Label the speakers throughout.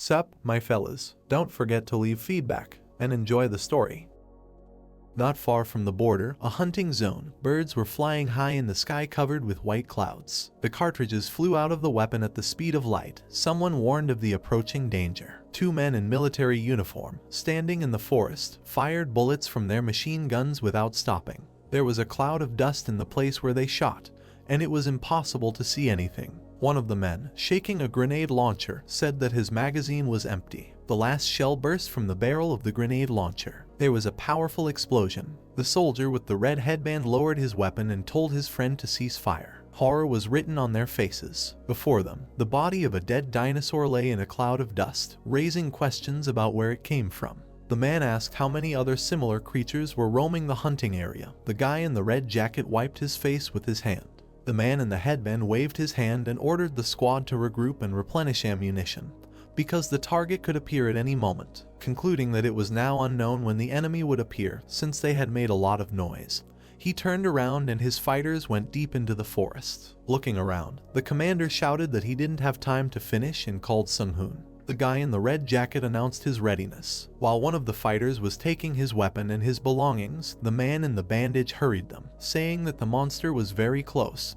Speaker 1: Sup, my fellas, don't forget to leave feedback and enjoy the story. Not far from the border, a hunting zone, birds were flying high in the sky covered with white clouds. The cartridges flew out of the weapon at the speed of light. Someone warned of the approaching danger. Two men in military uniform, standing in the forest, fired bullets from their machine guns without stopping. There was a cloud of dust in the place where they shot, and it was impossible to see anything. One of the men, shaking a grenade launcher, said that his magazine was empty. The last shell burst from the barrel of the grenade launcher. There was a powerful explosion. The soldier with the red headband lowered his weapon and told his friend to cease fire. Horror was written on their faces. Before them, the body of a dead dinosaur lay in a cloud of dust, raising questions about where it came from. The man asked how many other similar creatures were roaming the hunting area. The guy in the red jacket wiped his face with his hand. The man in the headband waved his hand and ordered the squad to regroup and replenish ammunition, because the target could appear at any moment. Concluding that it was now unknown when the enemy would appear since they had made a lot of noise, he turned around and his fighters went deep into the forest. Looking around, the commander shouted that he didn't have time to finish and called Sung-hoon. The guy in the red jacket announced his readiness. While one of the fighters was taking his weapon and his belongings, the man in the bandage hurried them, saying that the monster was very close.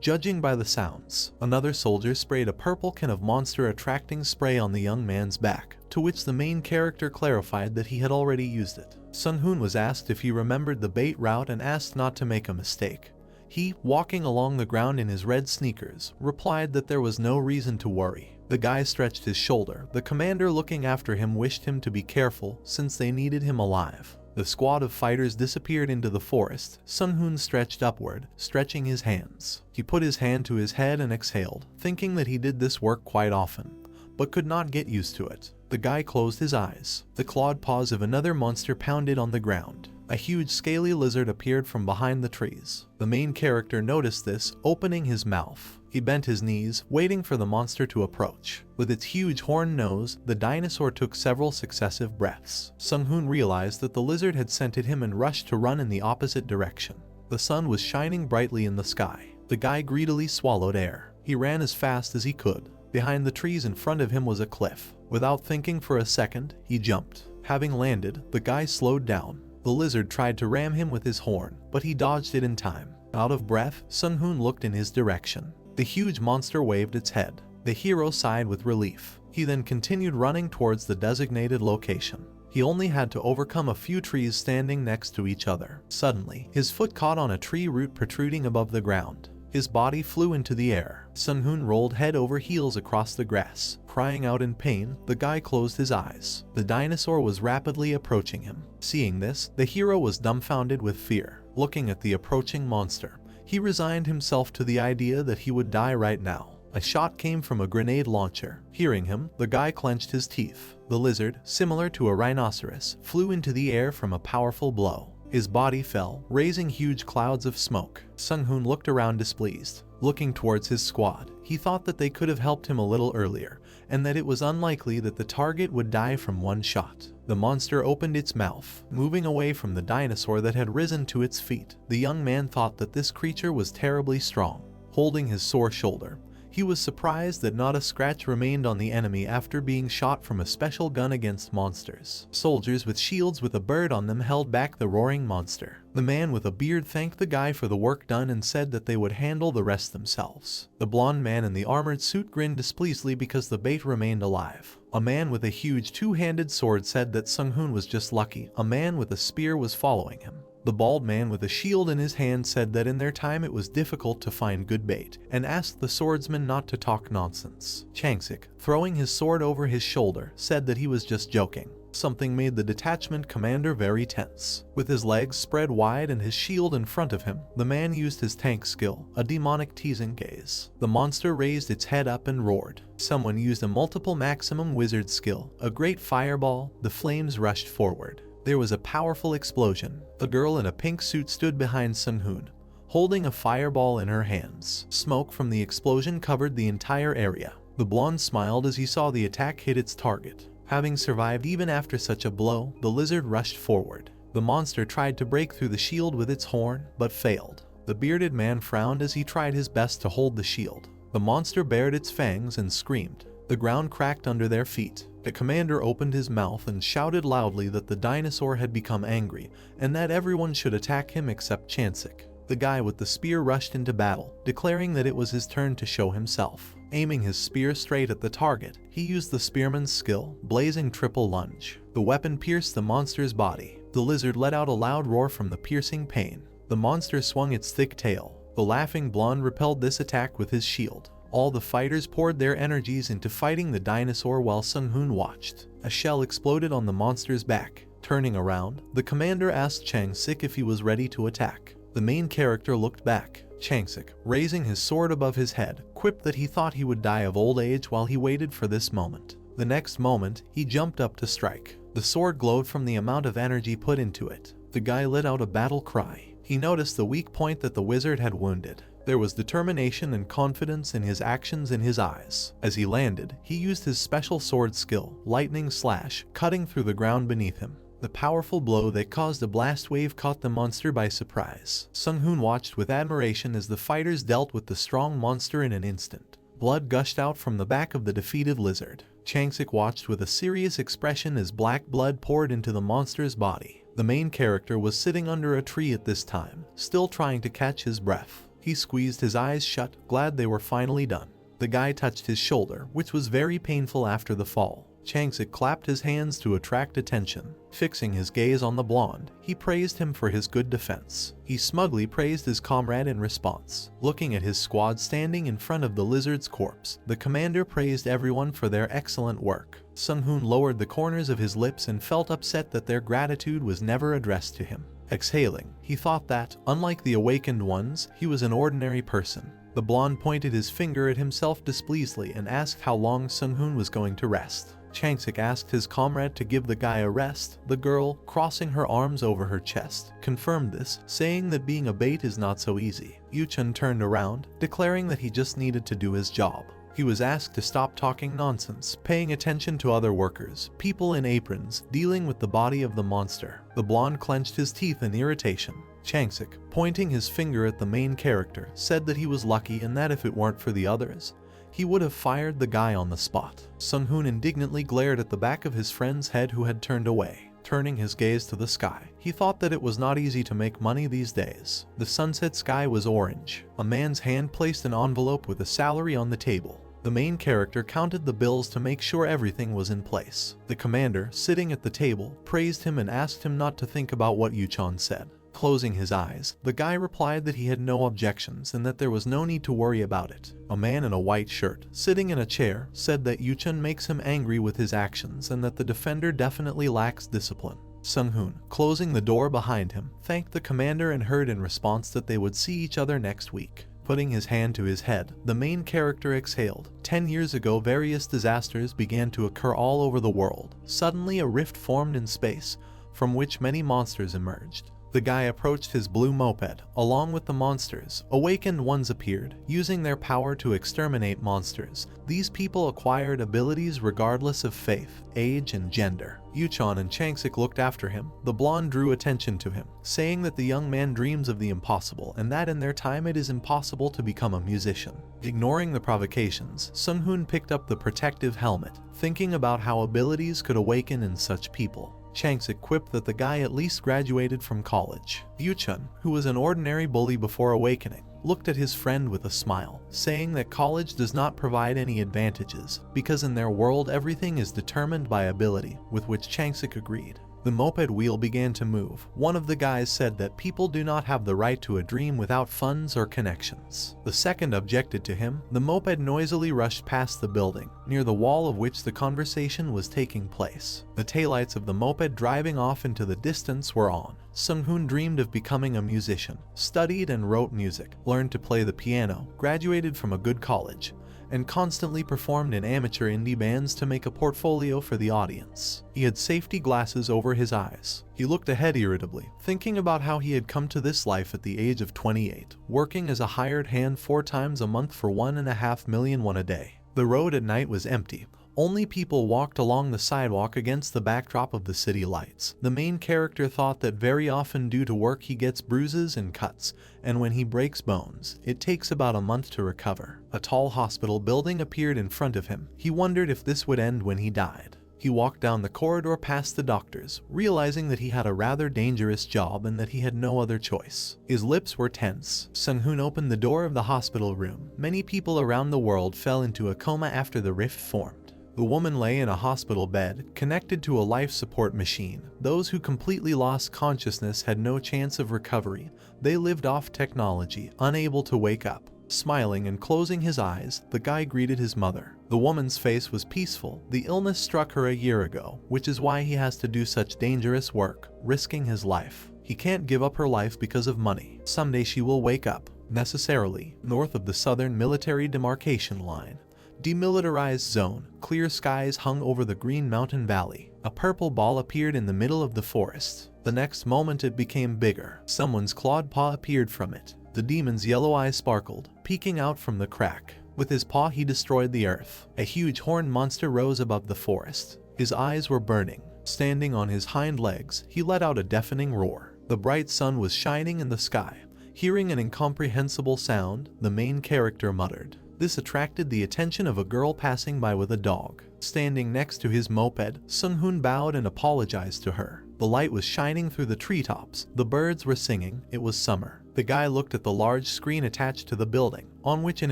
Speaker 1: Judging by the sounds, another soldier sprayed a purple can of monster-attracting spray on the young man's back, to which the main character clarified that he had already used it. Sung-hoon was asked if he remembered the bait route and asked not to make a mistake. He, walking along the ground in his red sneakers, replied that there was no reason to worry. The guy stretched his shoulder. The commander looking after him wished him to be careful since they needed him alive. The squad of fighters disappeared into the forest. Sung-hoon stretched upward, stretching his hands. He put his hand to his head and exhaled, thinking that he did this work quite often, but could not get used to it. The guy closed his eyes. The clawed paws of another monster pounded on the ground. A huge scaly lizard appeared from behind the trees. The main character noticed this, opening his mouth. He bent his knees, waiting for the monster to approach. With its huge horn nose, the dinosaur took several successive breaths. Sung-hoon realized that the lizard had scented him and rushed to run in the opposite direction. The sun was shining brightly in the sky. The guy greedily swallowed air. He ran as fast as he could. Behind the trees in front of him was a cliff. Without thinking for a second, he jumped. Having landed, the guy slowed down. The lizard tried to ram him with his horn, but he dodged it in time. Out of breath, Sung-hoon looked in his direction. The huge monster waved its head. The hero sighed with relief. He then continued running towards the designated location. He only had to overcome a few trees standing next to each other. Suddenly, his foot caught on a tree root protruding above the ground. His body flew into the air. Sung-hoon rolled head over heels across the grass. Crying out in pain, the guy closed his eyes. The dinosaur was rapidly approaching him. Seeing this, the hero was dumbfounded with fear. Looking at the approaching monster, he resigned himself to the idea that he would die right now. A shot came from a grenade launcher. Hearing him, the guy clenched his teeth. The lizard, similar to a rhinoceros, flew into the air from a powerful blow. His body fell, raising huge clouds of smoke. Sung-hoon looked around displeased. Looking towards his squad, he thought that they could have helped him a little earlier, and that it was unlikely that the target would die from one shot. The monster opened its mouth, moving away from the dinosaur that had risen to its feet. The young man thought that this creature was terribly strong. Holding his sore shoulder, he was surprised that not a scratch remained on the enemy after being shot from a special gun against monsters. Soldiers with shields with a bird on them held back the roaring monster. The man with a beard thanked the guy for the work done and said that they would handle the rest themselves. The blonde man in the armored suit grinned displeasedly because the bait remained alive. A man with a huge two-handed sword said that Sung-hoon was just lucky. A man with a spear was following him. The bald man with a shield in his hand said that in their time it was difficult to find good bait, and asked the swordsman not to talk nonsense. Changsik, throwing his sword over his shoulder, said that he was just joking. Something made the detachment commander very tense. With his legs spread wide and his shield in front of him, the man used his tank skill, a demonic teasing gaze. The monster raised its head up and roared. Someone used a multiple maximum wizard skill, a great fireball. The flames rushed forward. There was a powerful explosion. A girl in a pink suit stood behind Sung-hoon, holding a fireball in her hands. Smoke from the explosion covered the entire area. The blonde smiled as he saw the attack hit its target. Having survived even after such a blow, the lizard rushed forward. The monster tried to break through the shield with its horn, but failed. The bearded man frowned as he tried his best to hold the shield. The monster bared its fangs and screamed. The ground cracked under their feet. The commander opened his mouth and shouted loudly that the dinosaur had become angry and that everyone should attack him except Chansik. The guy with the spear rushed into battle, declaring that it was his turn to show himself. Aiming his spear straight at the target, he used the spearman's skill, blazing triple lunge. The weapon pierced the monster's body. The lizard let out a loud roar from the piercing pain. The monster swung its thick tail. The laughing blonde repelled this attack with his shield. All the fighters poured their energies into fighting the dinosaur while Sung-hoon watched. A shell exploded on the monster's back. Turning around, the commander asked Chansik if he was ready to attack. The main character looked back. Chansik, raising his sword above his head, quipped that he thought he would die of old age while he waited for this moment. The next moment, he jumped up to strike. The sword glowed from the amount of energy put into it. The guy let out a battle cry. He noticed the weak point that the wizard had wounded. There was determination and confidence in his actions in his eyes. As he landed, he used his special sword skill, Lightning Slash, cutting through the ground beneath him. The powerful blow that caused a blast wave caught the monster by surprise. Sung-hoon watched with admiration as the fighters dealt with the strong monster in an instant. Blood gushed out from the back of the defeated lizard. Chansik watched with a serious expression as black blood poured into the monster's body. The main character was sitting under a tree at this time, still trying to catch his breath. He squeezed his eyes shut, glad they were finally done. The guy touched his shoulder, which was very painful after the fall. Chansik clapped his hands to attract attention. Fixing his gaze on the blonde, he praised him for his good defense. He smugly praised his comrade in response. Looking at his squad standing in front of the lizard's corpse, the commander praised everyone for their excellent work. Sung-hoon lowered the corners of his lips and felt upset that their gratitude was never addressed to him. Exhaling, he thought that, unlike the awakened ones, he was an ordinary person. The blonde pointed his finger at himself displeasedly and asked how long Sung-hoon was going to rest. Chansik asked his comrade to give the guy a rest. The girl, crossing her arms over her chest, confirmed this, saying that being a bait is not so easy. Yuchun turned around, declaring that he just needed to do his job. He was asked to stop talking nonsense, paying attention to other workers, people in aprons, dealing with the body of the monster. The blonde clenched his teeth in irritation. Chansik, pointing his finger at the main character, said that he was lucky and that if it weren't for the others, he would have fired the guy on the spot. Sung-hoon indignantly glared at the back of his friend's head who had turned away. Turning his gaze to the sky, he thought that it was not easy to make money these days. The sunset sky was orange. A man's hand placed an envelope with a salary on the table. The main character counted the bills to make sure everything was in place. The commander, sitting at the table, praised him and asked him not to think about what Yuchun said. Closing his eyes, the guy replied that he had no objections and that there was no need to worry about it. A man in a white shirt, sitting in a chair, said that Yuchun makes him angry with his actions and that the defender definitely lacks discipline. Sung-hoon, closing the door behind him, thanked the commander and heard in response that they would see each other next week. Putting his hand to his head, the main character exhaled. 10 years ago, various disasters began to occur all over the world. Suddenly, a rift formed in space, from which many monsters emerged. The guy approached his blue moped. Along with the monsters, awakened ones appeared, using their power to exterminate monsters. These people acquired abilities regardless of faith, age, and gender. Yuchun and Chansik looked after him. The blonde drew attention to him, saying that the young man dreams of the impossible and that in their time it is impossible to become a musician. Ignoring the provocations, Sung-hoon picked up the protective helmet, thinking about how abilities could awaken in such people. Chansik quipped that the guy at least graduated from college. Yuchun, who was an ordinary bully before awakening, looked at his friend with a smile, saying that college does not provide any advantages, because in their world everything is determined by ability, with which Chansik agreed. The moped wheel began to move. One of the guys said that people do not have the right to a dream without funds or connections. The second objected to him. The moped noisily rushed past the building, near the wall of which the conversation was taking place. The taillights of the moped driving off into the distance were on. Sung-hoon dreamed of becoming a musician, studied and wrote music, learned to play the piano, graduated from a good college, and constantly performed in amateur indie bands to make a portfolio for the audience. He had safety glasses over his eyes. He looked ahead irritably, thinking about how he had come to this life at the age of 28, working as a hired hand 4 times a month for 1.5 million won a day. The road at night was empty. Only people walked along the sidewalk against the backdrop of the city lights. The main character thought that very often due to work he gets bruises and cuts, and when he breaks bones, it takes about a month to recover. A tall hospital building appeared in front of him. He wondered if this would end when he died. He walked down the corridor past the doctors, realizing that he had a rather dangerous job and that he had no other choice. His lips were tense. Sung-hoon opened the door of the hospital room. Many people around the world fell into a coma after the rift formed. The woman lay in a hospital bed, connected to a life support machine. Those who completely lost consciousness had no chance of recovery. They lived off technology, unable to wake up. Smiling and closing his eyes, the guy greeted his mother. The woman's face was peaceful. The illness struck her a year ago, which is why he has to do such dangerous work, risking his life. He can't give up her life because of money. Someday she will wake up, necessarily, north of the southern military demarcation line. Demilitarized zone. Clear skies hung over the green mountain valley. A purple ball appeared in the middle of the forest. The next moment it became bigger. Someone's clawed paw appeared from it. The demon's yellow eyes sparkled, peeking out from the crack. With his paw he destroyed the earth. A huge horned monster rose above the forest. His eyes were burning. Standing on his hind legs, he let out a deafening roar. The bright sun was shining in the sky. Hearing an incomprehensible sound, the main character muttered. This attracted the attention of a girl passing by with a dog. Standing next to his moped, Sung-hoon bowed and apologized to her. The light was shining through the treetops. The birds were singing. It was summer. The guy looked at the large screen attached to the building, on which an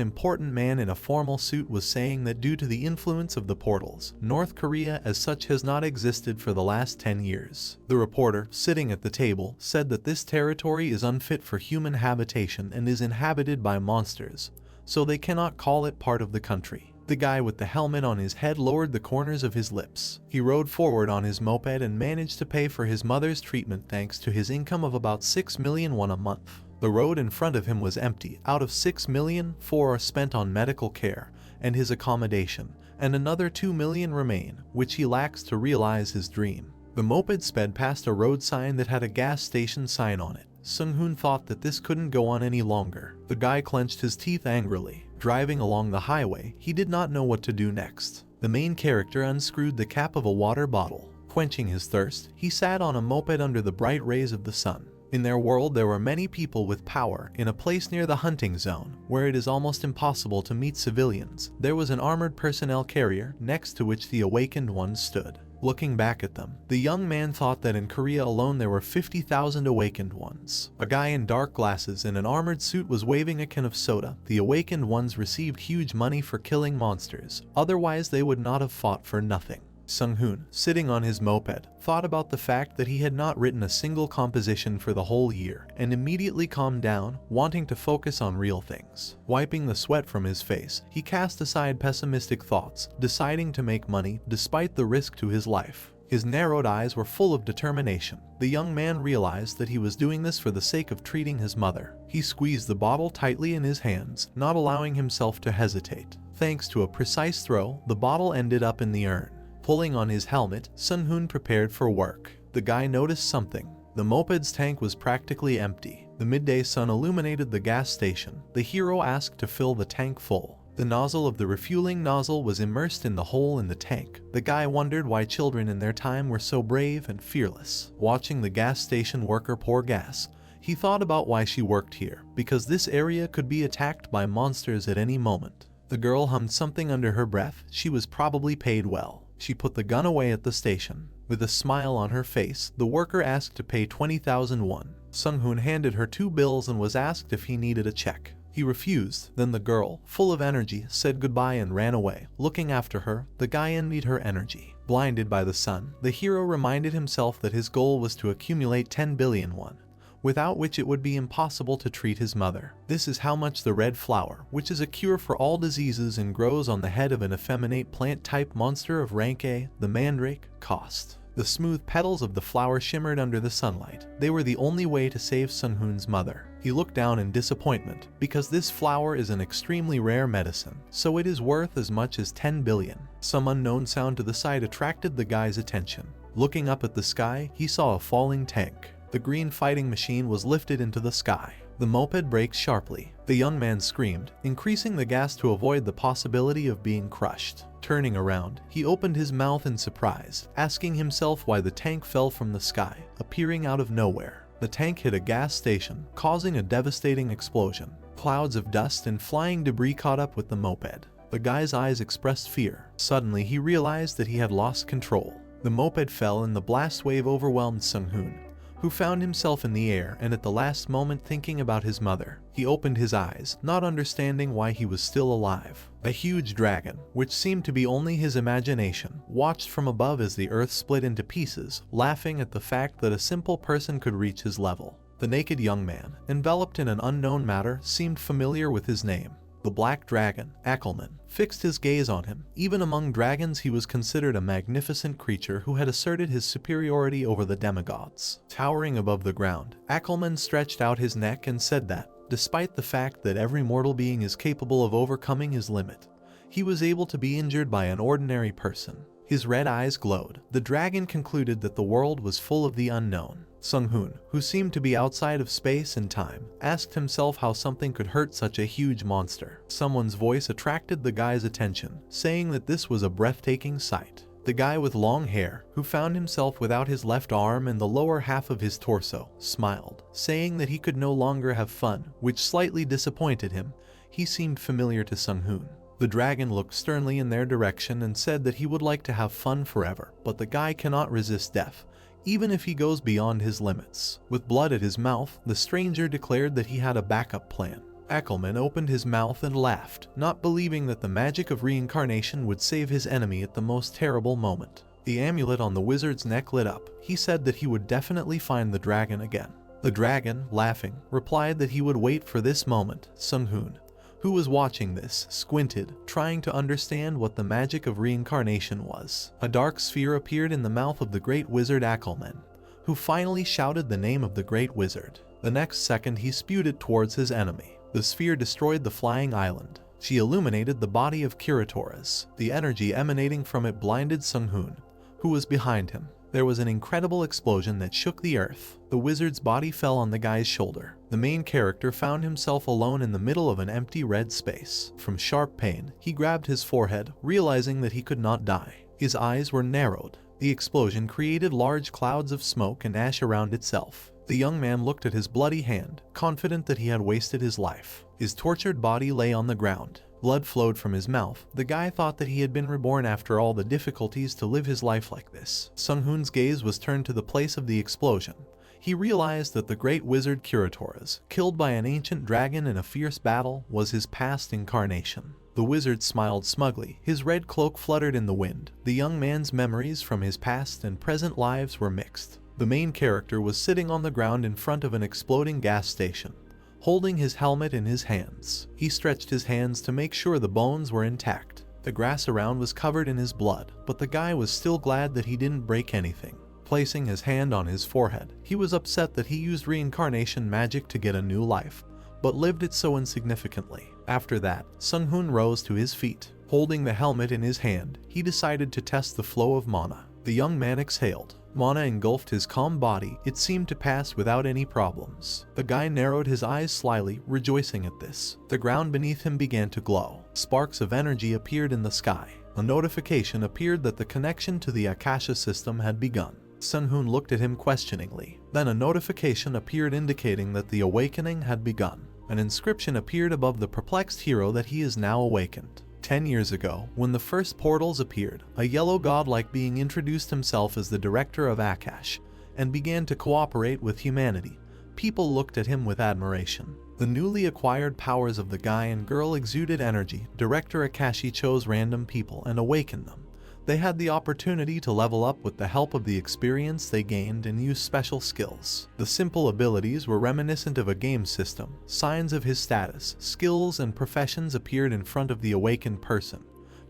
Speaker 1: important man in a formal suit was saying that due to the influence of the portals, North Korea as such has not existed for the last 10 years. The reporter, sitting at the table, said that this territory is unfit for human habitation and is inhabited by monsters, so they cannot call it part of the country. The guy with the helmet on his head lowered the corners of his lips. He rode forward on his moped and managed to pay for his mother's treatment thanks to his income of about 6 million won a month. The road in front of him was empty. Out of 6 million, 4 are spent on medical care and his accommodation, and another 2 million remain, which he lacks to realize his dream. The moped sped past a road sign that had a gas station sign on it. Sung-hoon thought that this couldn't go on any longer. The guy clenched his teeth angrily. Driving along the highway, he did not know what to do next. The main character unscrewed the cap of a water bottle. Quenching his thirst, he sat on a moped under the bright rays of the sun. In their world there were many people with power. In a place near the hunting zone, where it is almost impossible to meet civilians, there was an armored personnel carrier, next to which the awakened ones stood. Looking back at them, the young man thought that in Korea alone there were 50,000 awakened ones. A guy in dark glasses in an armored suit was waving a can of soda. The awakened ones received huge money for killing monsters, otherwise they would not have fought for nothing. Sung-hoon, sitting on his moped, thought about the fact that he had not written a single composition for the whole year, and immediately calmed down, wanting to focus on real things. Wiping the sweat from his face, he cast aside pessimistic thoughts, deciding to make money despite the risk to his life. His narrowed eyes were full of determination. The young man realized that he was doing this for the sake of treating his mother. He squeezed the bottle tightly in his hands, not allowing himself to hesitate. Thanks to a precise throw, the bottle ended up in the urn. Pulling on his helmet, Sung-hoon prepared for work. The guy noticed something. The moped's tank was practically empty. The midday sun illuminated the gas station. The hero asked to fill the tank full. The nozzle of the refueling nozzle was immersed in the hole in the tank. The guy wondered why children in their time were so brave and fearless. Watching the gas station worker pour gas, he thought about why she worked here, because this area could be attacked by monsters at any moment. The girl hummed something under her breath. She was probably paid well. She put the gun away at the station. With a smile on her face, the worker asked to pay 20,000 won. Sung-hoon handed her 2 bills and was asked if he needed a check. He refused. Then the girl, full of energy, said goodbye and ran away. Looking after her, the guy envied her energy. Blinded by the sun, the hero reminded himself that his goal was to accumulate 10 billion won, without which it would be impossible to treat his mother. This is how much the red flower, which is a cure for all diseases and grows on the head of an effeminate plant-type monster of rank A, the mandrake, cost. The smooth petals of the flower shimmered under the sunlight. They were the only way to save Sung-hoon's mother. He looked down in disappointment, because this flower is an extremely rare medicine, so it is worth as much as 10 billion. Some unknown sound to the side attracted the guy's attention. Looking up at the sky, he saw a falling tank. The green fighting machine was lifted into the sky. The moped brakes sharply. The young man screamed, increasing the gas to avoid the possibility of being crushed. Turning around, he opened his mouth in surprise, asking himself why the tank fell from the sky, appearing out of nowhere. The tank hit a gas station, causing a devastating explosion. Clouds of dust and flying debris caught up with the moped. The guy's eyes expressed fear. Suddenly, he realized that he had lost control. The moped fell and the blast wave overwhelmed Sung-hoon, who found himself in the air and at the last moment thinking about his mother. He opened his eyes, not understanding why he was still alive. A huge dragon, which seemed to be only his imagination, watched from above as the earth split into pieces, laughing at the fact that a simple person could reach his level. The naked young man, enveloped in an unknown matter, seemed familiar with his name. The black dragon, Ackelman, fixed his gaze on him. Even among dragons, he was considered a magnificent creature who had asserted his superiority over the demigods. Towering above the ground, Ackelman stretched out his neck and said that, despite the fact that every mortal being is capable of overcoming his limit, he was able to be injured by an ordinary person. His red eyes glowed. The dragon concluded that the world was full of the unknown. Sung-hoon, who seemed to be outside of space and time, asked himself how something could hurt such a huge monster. Someone's voice attracted the guy's attention, saying that this was a breathtaking sight. The guy with long hair, who found himself without his left arm and the lower half of his torso, smiled, saying that he could no longer have fun, which slightly disappointed him. He seemed familiar to Sung-hoon. The dragon looked sternly in their direction and said that he would like to have fun forever, but the guy cannot resist death, even if he goes beyond his limits. With blood at his mouth, the stranger declared that he had a backup plan. Ackelman opened his mouth and laughed, not believing that the magic of reincarnation would save his enemy at the most terrible moment. The amulet on the wizard's neck lit up. He said that he would definitely find the dragon again. The dragon, laughing, replied that he would wait for this moment. Sung-hoon, who was watching this, squinted, trying to understand what the magic of reincarnation was. A dark sphere appeared in the mouth of the great wizard Ackelman, who finally shouted the name of the great wizard. The next second he spewed it towards his enemy. The sphere destroyed the flying island. She illuminated the body of Kiritoras. The energy emanating from it blinded Sung-hoon, who was behind him. There was an incredible explosion that shook the earth. The wizard's body fell on the guy's shoulder. The main character found himself alone in the middle of an empty red space. From sharp pain, he grabbed his forehead, realizing that he could not die. His eyes were narrowed. The explosion created large clouds of smoke and ash around itself. The young man looked at his bloody hand, confident that he had wasted his life. His tortured body lay on the ground. Blood flowed from his mouth. The guy thought that he had been reborn after all the difficulties to live his life like this. Sung-hoon's gaze was turned to the place of the explosion. He realized that the great wizard Kiritoras, killed by an ancient dragon in a fierce battle, was his past incarnation. The wizard smiled smugly. His red cloak fluttered in the wind. The young man's memories from his past and present lives were mixed. The main character was sitting on the ground in front of an exploding gas station, holding his helmet in his hands. He stretched his hands to make sure the bones were intact. The grass around was covered in his blood, but the guy was still glad that he didn't break anything. Placing his hand on his forehead, he was upset that he used reincarnation magic to get a new life, but lived it so insignificantly. After that, Sung-hoon rose to his feet. Holding the helmet in his hand, he decided to test the flow of mana. The young man exhaled. Mana engulfed his calm body. It seemed to pass without any problems. The guy narrowed his eyes slyly, rejoicing at this. The ground beneath him began to glow. Sparks of energy appeared in the sky. A notification appeared that the connection to the Akasha system had begun. Sung-hoon looked at him questioningly. Then a notification appeared indicating that the awakening had begun. An inscription appeared above the perplexed hero that he is now awakened. 10 years ago, when the first portals appeared, a yellow godlike being introduced himself as the director of Akash and began to cooperate with humanity. People looked at him with admiration. The newly acquired powers of the guy and girl exuded energy. Director Akashi chose random people and awakened them. They had the opportunity to level up with the help of the experience they gained and use special skills. The simple abilities were reminiscent of a game system. Signs of his status, skills, and professions appeared in front of the awakened person,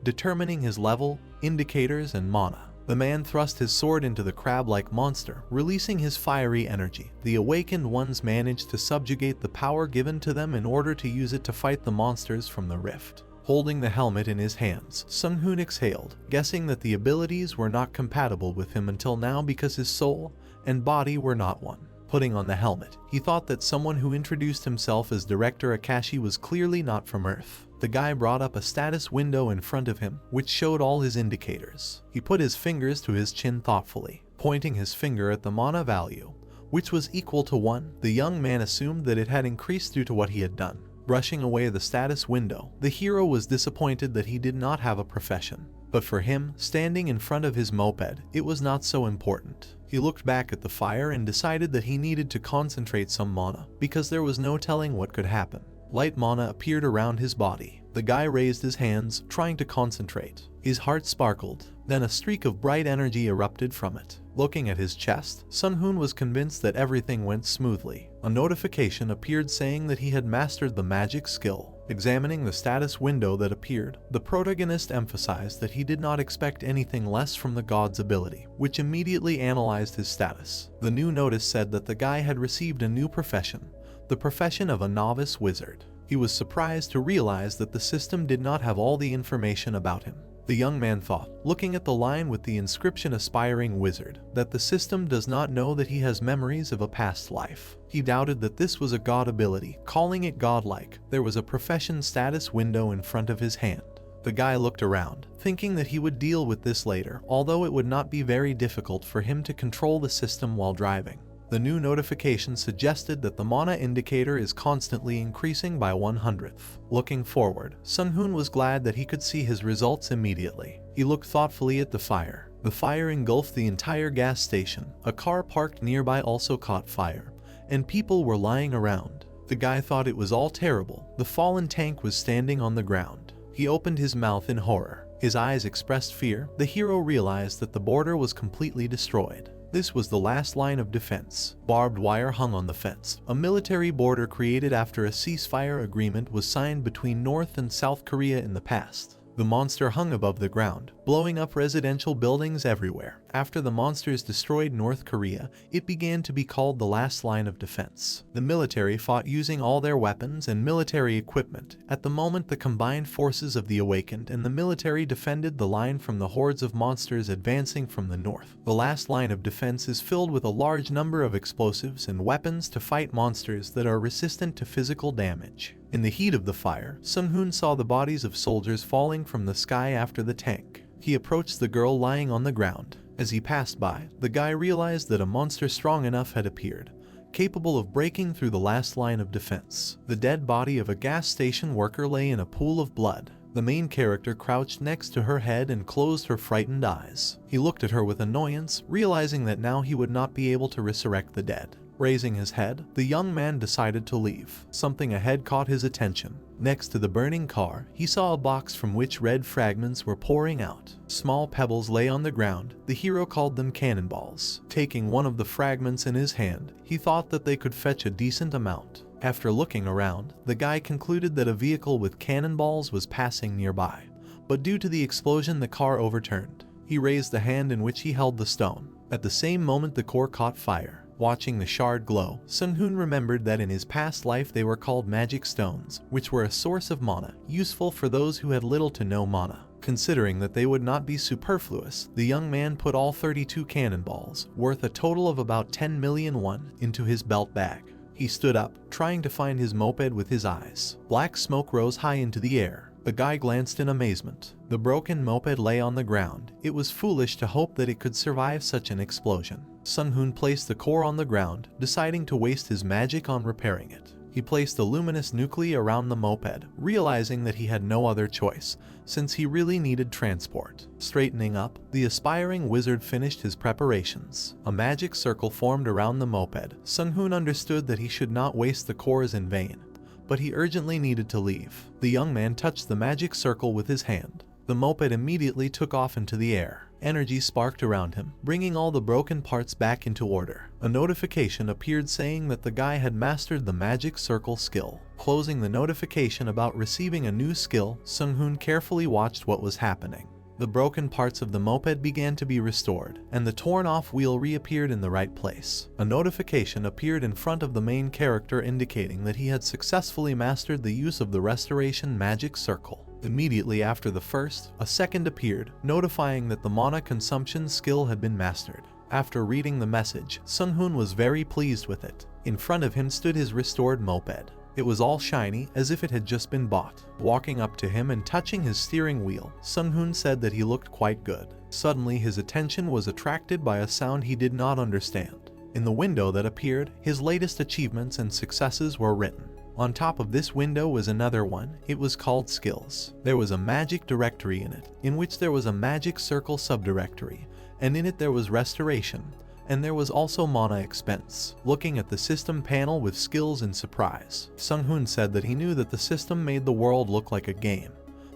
Speaker 1: determining his level, indicators, and mana. The man thrust his sword into the crab-like monster, releasing his fiery energy. The awakened ones managed to subjugate the power given to them in order to use it to fight the monsters from the rift. Holding the helmet in his hands, Sung-hoon exhaled, guessing that the abilities were not compatible with him until now because his soul and body were not one. Putting on the helmet, he thought that someone who introduced himself as Director Akashi was clearly not from Earth. The guy brought up a status window in front of him, which showed all his indicators. He put his fingers to his chin thoughtfully, pointing his finger at the mana value, which was equal to 1. The young man assumed that it had increased due to what he had done. Brushing away the status window, the hero was disappointed that he did not have a profession. But for him, standing in front of his moped, it was not so important. He looked back at the fire and decided that he needed to concentrate some mana, because there was no telling what could happen. Light mana appeared around his body. The guy raised his hands, trying to concentrate. His heart sparkled, then a streak of bright energy erupted from it. Looking at his chest, Sun-hoon was convinced that everything went smoothly. A notification appeared saying that he had mastered the magic skill. Examining the status window that appeared, the protagonist emphasized that he did not expect anything less from the god's ability, which immediately analyzed his status. The new notice said that the guy had received a new profession, the profession of a novice wizard. He was surprised to realize that the system did not have all the information about him. The young man thought, looking at the line with the inscription "Aspiring Wizard," that the system does not know that he has memories of a past life. He doubted that this was a god ability, calling it godlike. There was a profession status window in front of his hand. The guy looked around, thinking that he would deal with this later, although it would not be very difficult for him to control the system while driving. The new notification suggested that the mana indicator is constantly increasing by 1/100th. Looking forward, Sun-hoon was glad that he could see his results immediately. He looked thoughtfully at the fire. The fire engulfed the entire gas station. A car parked nearby also caught fire, and people were lying around. The guy thought it was all terrible. The fallen tank was standing on the ground. He opened his mouth in horror. His eyes expressed fear. The hero realized that the border was completely destroyed. This was the last line of defense. Barbed wire hung on the fence. A military border created after a ceasefire agreement was signed between North and South Korea in the past. The monster hung above the ground, blowing up residential buildings everywhere. After the monsters destroyed North Korea, it began to be called the last line of defense. The military fought using all their weapons and military equipment. At the moment, the combined forces of the Awakened and the military defended the line from the hordes of monsters advancing from the north. The last line of defense is filled with a large number of explosives and weapons to fight monsters that are resistant to physical damage. In the heat of the fire, Sun-hoon saw the bodies of soldiers falling from the sky after the tank. He approached the girl lying on the ground. As he passed by, the guy realized that a monster strong enough had appeared, capable of breaking through the last line of defense. The dead body of a gas station worker lay in a pool of blood. The main character crouched next to her head and closed her frightened eyes. He looked at her with annoyance, realizing that now he would not be able to resurrect the dead. Raising his head, the young man decided to leave. Something ahead caught his attention. Next to the burning car, he saw a box from which red fragments were pouring out. Small pebbles lay on the ground. The hero called them cannonballs. Taking one of the fragments in his hand, he thought that they could fetch a decent amount. After looking around, the guy concluded that a vehicle with cannonballs was passing nearby. But due to the explosion, the car overturned. He raised the hand in which he held the stone. At the same moment, the core caught fire. Watching the shard glow, Sun-hoon remembered that in his past life they were called magic stones, which were a source of mana, useful for those who had little to no mana. Considering that they would not be superfluous, the young man put all 32 cannonballs, worth a total of about 10 million won, into his belt bag. He stood up, trying to find his moped with his eyes. Black smoke rose high into the air. The guy glanced in amazement. The broken moped lay on the ground. It was foolish to hope that it could survive such an explosion. Sun-hoon placed the core on the ground, deciding to waste his magic on repairing it. He placed the luminous nuclei around the moped, realizing that he had no other choice, since he really needed transport. Straightening up, the aspiring wizard finished his preparations. A magic circle formed around the moped. Sun-hoon understood that he should not waste the cores in vain, but he urgently needed to leave. The young man touched the magic circle with his hand. The moped immediately took off into the air. Energy sparked around him, bringing all the broken parts back into order. A notification appeared saying that the guy had mastered the magic circle skill. Closing the notification about receiving a new skill, Sun-hoon carefully watched what was happening. The broken parts of the moped began to be restored, and the torn-off wheel reappeared in the right place. A notification appeared in front of the main character indicating that he had successfully mastered the use of the restoration magic circle. Immediately after the first, a second appeared, notifying that the mana consumption skill had been mastered. After reading the message, Sung-hoon was very pleased with it. In front of him stood his restored moped. It was all shiny, as if it had just been bought. Walking up to him and touching his steering wheel, Sung-hoon said that he looked quite good. Suddenly his attention was attracted by a sound he did not understand. In the window that appeared, his latest achievements and successes were written. On top of this window was another one. It was called Skills. There was a magic directory in it, in which there was a magic circle subdirectory, and in it there was Restoration, and there was also Mana Expense. Looking at the system panel with skills in surprise, Sung-hoon said that he knew that the system made the world look like a game,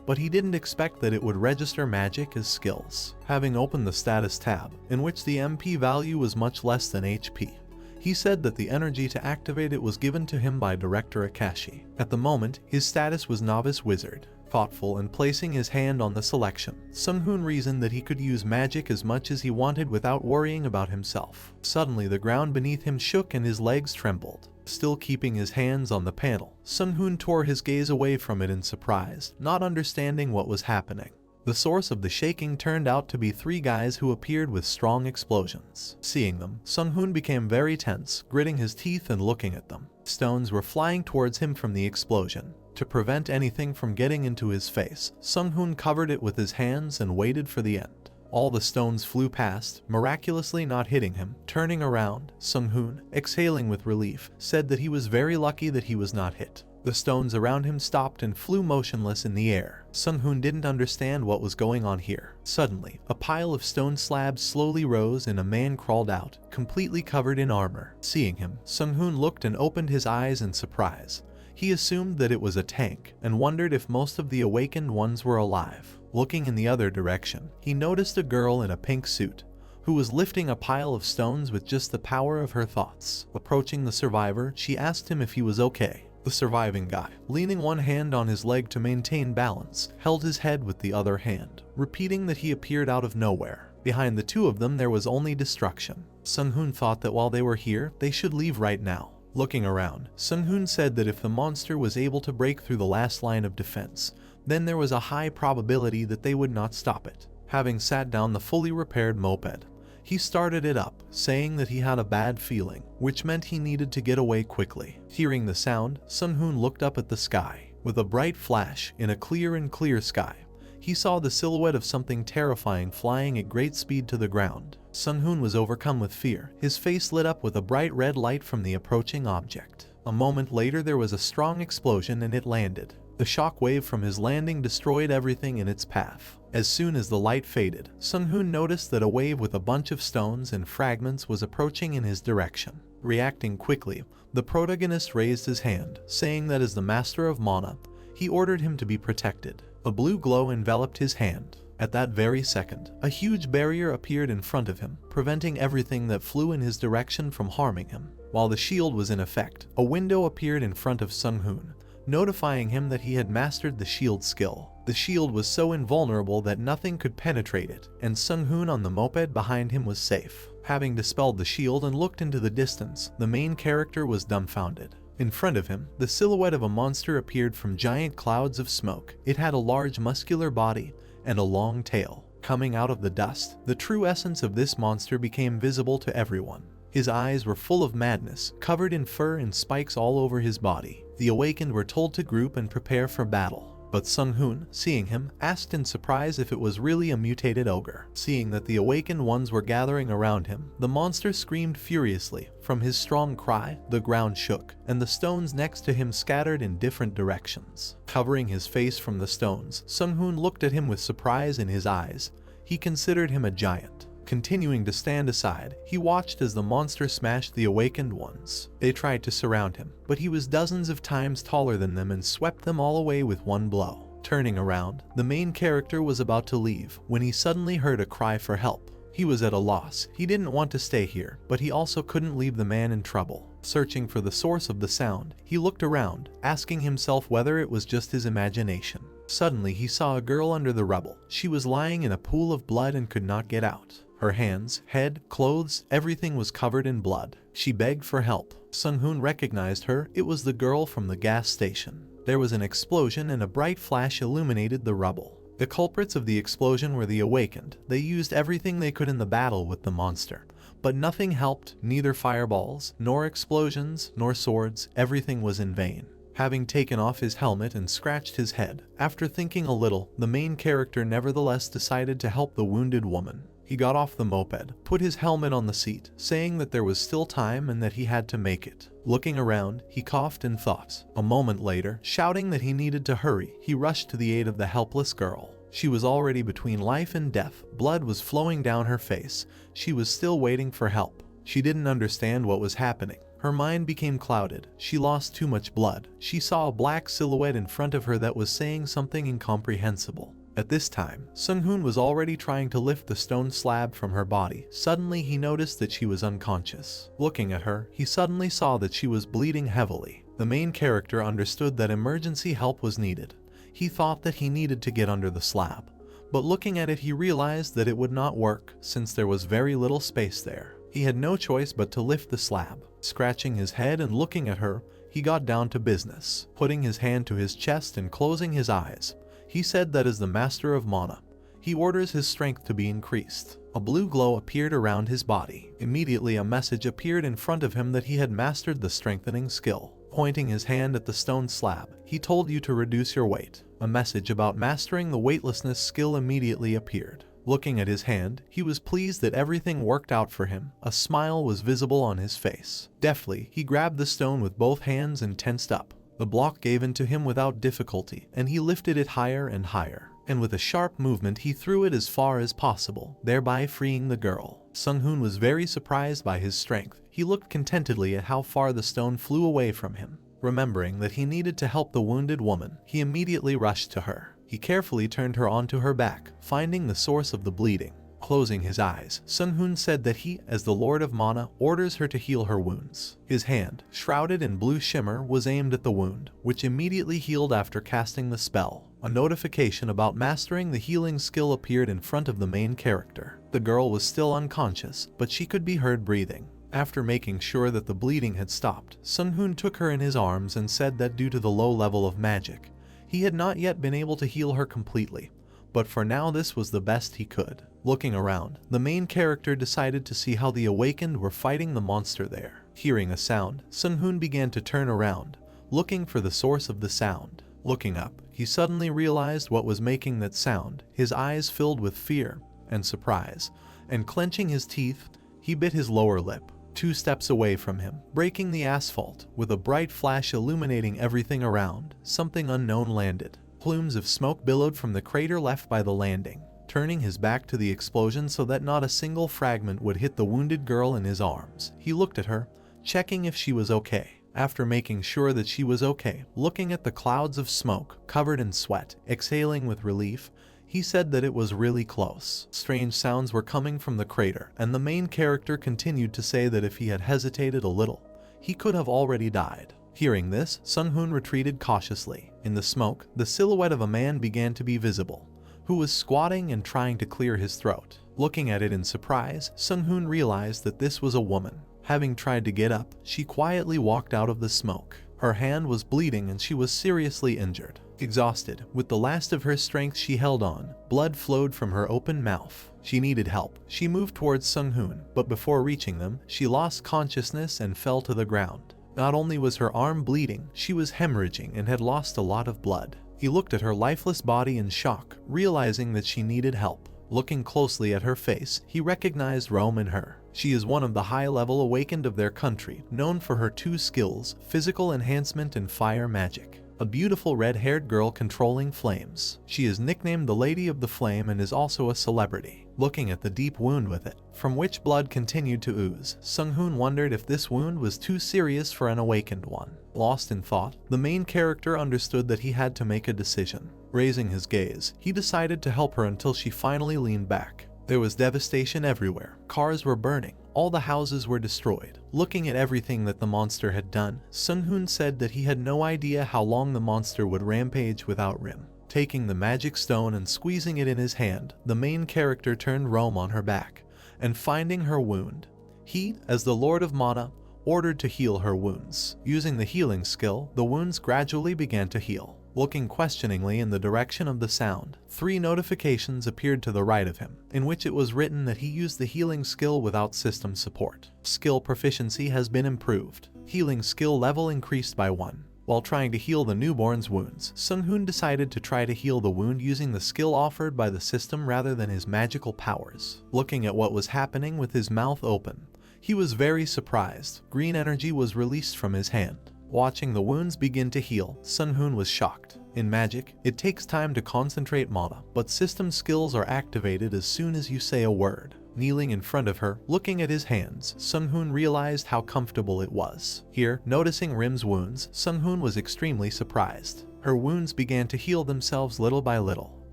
Speaker 1: but he didn't expect that it would register magic as skills. Having opened the status tab, in which the MP value was much less than HP, he said that the energy to activate it was given to him by Director Akashi. At the moment, his status was Novice Wizard. Thoughtful and placing his hand on the selection, Sung-hoon reasoned that he could use magic as much as he wanted without worrying about himself. Suddenly the ground beneath him shook and his legs trembled. Still keeping his hands on the panel, Sung-hoon tore his gaze away from it in surprise, not understanding what was happening. The source of the shaking turned out to be 3 guys who appeared with strong explosions. Seeing them, Sung-hoon became very tense, gritting his teeth and looking at them. Stones were flying towards him from the explosion. To prevent anything from getting into his face, Sung-hoon covered it with his hands and waited for the end. All the stones flew past, miraculously not hitting him. Turning around, Sung-hoon, exhaling with relief, said that he was very lucky that he was not hit. The stones around him stopped and flew motionless in the air. Sung-hoon didn't understand what was going on here. Suddenly, a pile of stone slabs slowly rose and a man crawled out, completely covered in armor. Seeing him, Sung-hoon looked and opened his eyes in surprise. He assumed that it was a tank and wondered if most of the awakened ones were alive. Looking in the other direction, he noticed a girl in a pink suit who was lifting a pile of stones with just the power of her thoughts. Approaching the survivor, she asked him if he was okay. The surviving guy, leaning one hand on his leg to maintain balance, held his head with the other hand, repeating that he appeared out of nowhere. Behind the two of them there was only destruction. Sung-hoon thought that while they were here, they should leave right now. Looking around, Sung-hoon said that if the monster was able to break through the last line of defense, then there was a high probability that they would not stop it. Having sat down the fully repaired moped, he started it up, saying that he had a bad feeling, which meant he needed to get away quickly. Hearing the sound, Sung-hoon looked up at the sky. With a bright flash, in a clear sky, he saw the silhouette of something terrifying flying at great speed to the ground. Sung-hoon was overcome with fear. His face lit up with a bright red light from the approaching object. A moment later there was a strong explosion and it landed. The shock wave from his landing destroyed everything in its path. As soon as the light faded, Sung-hoon noticed that a wave with a bunch of stones and fragments was approaching in his direction. Reacting quickly, the protagonist raised his hand, saying that as the master of mana, he ordered him to be protected. A blue glow enveloped his hand. At that very second, a huge barrier appeared in front of him, preventing everything that flew in his direction from harming him. While the shield was in effect, a window appeared in front of Sung-hoon, notifying him that he had mastered the shield skill. The shield was so invulnerable that nothing could penetrate it, and Sung-hoon on the moped behind him was safe. Having dispelled the shield and looked into the distance, the main character was dumbfounded. In front of him, the silhouette of a monster appeared from giant clouds of smoke. It had a large muscular body and a long tail. Coming out of the dust, the true essence of this monster became visible to everyone. His eyes were full of madness, covered in fur and spikes all over his body. The awakened were told to group and prepare for battle. But Sung-hoon, seeing him, asked in surprise if it was really a mutated ogre. Seeing that the awakened ones were gathering around him, the monster screamed furiously. From his strong cry, the ground shook, and the stones next to him scattered in different directions. Covering his face from the stones, Sung-hoon looked at him with surprise in his eyes. He considered him a giant. Continuing to stand aside, he watched as the monster smashed the awakened ones. They tried to surround him, but he was dozens of times taller than them and swept them all away with one blow. Turning around, the main character was about to leave when he suddenly heard a cry for help. He was at a loss. He didn't want to stay here, but he also couldn't leave the man in trouble. Searching for the source of the sound, he looked around, asking himself whether it was just his imagination. Suddenly, he saw a girl under the rubble. She was lying in a pool of blood and could not get out. Her hands, head, clothes, everything was covered in blood. She begged for help. Sung-hoon recognized her. It was the girl from the gas station. There was an explosion and a bright flash illuminated the rubble. The culprits of the explosion were the awakened. They used everything they could in the battle with the monster, But nothing helped, neither fireballs, nor explosions, nor swords, everything was in vain. Having taken off his helmet and scratched his head, after thinking a little, the main character nevertheless decided to help the wounded woman. He got off the moped, put his helmet on the seat, saying that there was still time and that he had to make it. Looking around, he coughed and thought. A moment later, shouting that he needed to hurry, he rushed to the aid of the helpless girl. She was already between life and death, blood was flowing down her face. She was still waiting for help. She didn't understand what was happening. Her mind became clouded. She lost too much blood. She saw a black silhouette in front of her that was saying something incomprehensible. At this time, Sung-hoon was already trying to lift the stone slab from her body. Suddenly he noticed that she was unconscious. Looking at her, he suddenly saw that she was bleeding heavily. The main character understood that emergency help was needed. He thought that he needed to get under the slab. But looking at it, he realized that it would not work since there was very little space there. He had no choice but to lift the slab. Scratching his head and looking at her, he got down to business. Putting his hand to his chest and closing his eyes, he said that as the master of mana, he orders his strength to be increased. A blue glow appeared around his body. Immediately a message appeared in front of him that he had mastered the strengthening skill. Pointing his hand at the stone slab, he told you to reduce your weight. A message about mastering the weightlessness skill immediately appeared. Looking at his hand, he was pleased that everything worked out for him. A smile was visible on his face. Deftly, he grabbed the stone with both hands and tensed up. The block gave in to him without difficulty, and he lifted it higher and higher. And with a sharp movement he threw it as far as possible, thereby freeing the girl. Sung-hoon was very surprised by his strength. He looked contentedly at how far the stone flew away from him. Remembering that he needed to help the wounded woman, he immediately rushed to her. He carefully turned her onto her back, finding the source of the bleeding. Closing his eyes, Sung-hoon said that he, as the Lord of Mana, orders her to heal her wounds. His hand, shrouded in blue shimmer, was aimed at the wound, which immediately healed after casting the spell. A notification about mastering the healing skill appeared in front of the main character. The girl was still unconscious, but she could be heard breathing. After making sure that the bleeding had stopped, Sung-hoon took her in his arms and said that due to the low level of magic, he had not yet been able to heal her completely, but for now this was the best he could. Looking around, the main character decided to see how the awakened were fighting the monster there. Hearing a sound, Sung-hoon began to turn around, looking for the source of the sound. Looking up, he suddenly realized what was making that sound. His eyes filled with fear and surprise, and clenching his teeth, he bit his lower lip. 2 steps away from him, breaking the asphalt, with a bright flash illuminating everything around, something unknown landed. Plumes of smoke billowed from the crater left by the landing, turning his back to the explosion so that not a single fragment would hit the wounded girl in his arms. He looked at her, checking if she was okay. After making sure that she was okay, looking at the clouds of smoke, covered in sweat, exhaling with relief, he said that it was really close. Strange sounds were coming from the crater, and the main character continued to say that if he had hesitated a little, he could have already died. Hearing this, Sung-hoon retreated cautiously. In the smoke, the silhouette of a man began to be visible, who was squatting and trying to clear his throat. Looking at it in surprise, Sung-hoon realized that this was a woman. Having tried to get up, she quietly walked out of the smoke. Her hand was bleeding and she was seriously injured. Exhausted, with the last of her strength she held on, blood flowed from her open mouth. She needed help. She moved towards Sung-hoon, but before reaching them, she lost consciousness and fell to the ground. Not only was her arm bleeding, she was hemorrhaging and had lost a lot of blood. He looked at her lifeless body in shock, realizing that she needed help. Looking closely at her face, he recognized Rome in her. She is one of the high-level awakened of their country, known for her 2 skills, physical enhancement and fire magic. A beautiful red-haired girl controlling flames. She is nicknamed the Lady of the Flame and is also a celebrity. Looking at the deep wound with it, from which blood continued to ooze, Sung-hoon wondered if this wound was too serious for an awakened one. Lost in thought, the main character understood that he had to make a decision. Raising his gaze, he decided to help her until she finally leaned back. There was devastation everywhere. Cars were burning. All the houses were destroyed. Looking at everything that the monster had done, Sung-hoon said that he had no idea how long the monster would rampage without Rim. Taking the magic stone and squeezing it in his hand, the main character turned Rome on her back, and finding her wound, he, as the Lord of Mana, ordered to heal her wounds. Using the healing skill, the wounds gradually began to heal. Looking questioningly in the direction of the sound, 3 notifications appeared to the right of him, in which it was written that he used the healing skill without system support. Skill proficiency has been improved. Healing skill level increased by 1. While trying to heal the newborn's wounds, Sung-hoon decided to try to heal the wound using the skill offered by the system rather than his magical powers. Looking at what was happening with his mouth open, he was very surprised. Green energy was released from his hand. Watching the wounds begin to heal, Sung-hoon was shocked. In magic, it takes time to concentrate mana, but system skills are activated as soon as you say a word. Kneeling in front of her, looking at his hands, Sung-hoon realized how comfortable it was. Here, noticing Rim's wounds, Sung-hoon was extremely surprised. Her wounds began to heal themselves little by little.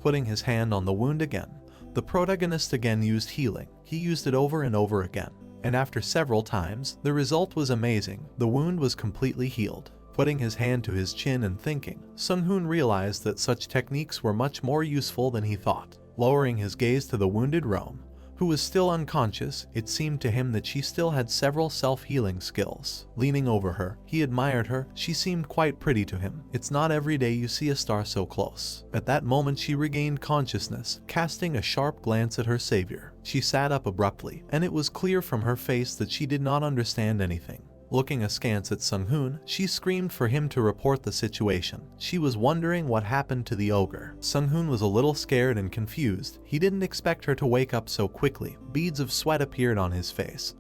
Speaker 1: Putting his hand on the wound again, the protagonist again used healing. He used it over and over again, and after several times, the result was amazing. The wound was completely healed. Putting his hand to his chin and thinking, Sung-hoon realized that such techniques were much more useful than he thought. Lowering his gaze to the wounded Rome, who was still unconscious, it seemed to him that she still had several self-healing skills. Leaning over her, he admired her. She seemed quite pretty to him. It's not every day you see a star so close. At that moment she regained consciousness, casting a sharp glance at her savior. She sat up abruptly, and it was clear from her face that she did not understand anything. Looking askance at Sung-hoon, she screamed for him to report the situation. She was wondering what happened to the ogre. Sung-hoon was a little scared and confused. He didn't expect her to wake up so quickly. Beads of sweat appeared on his face.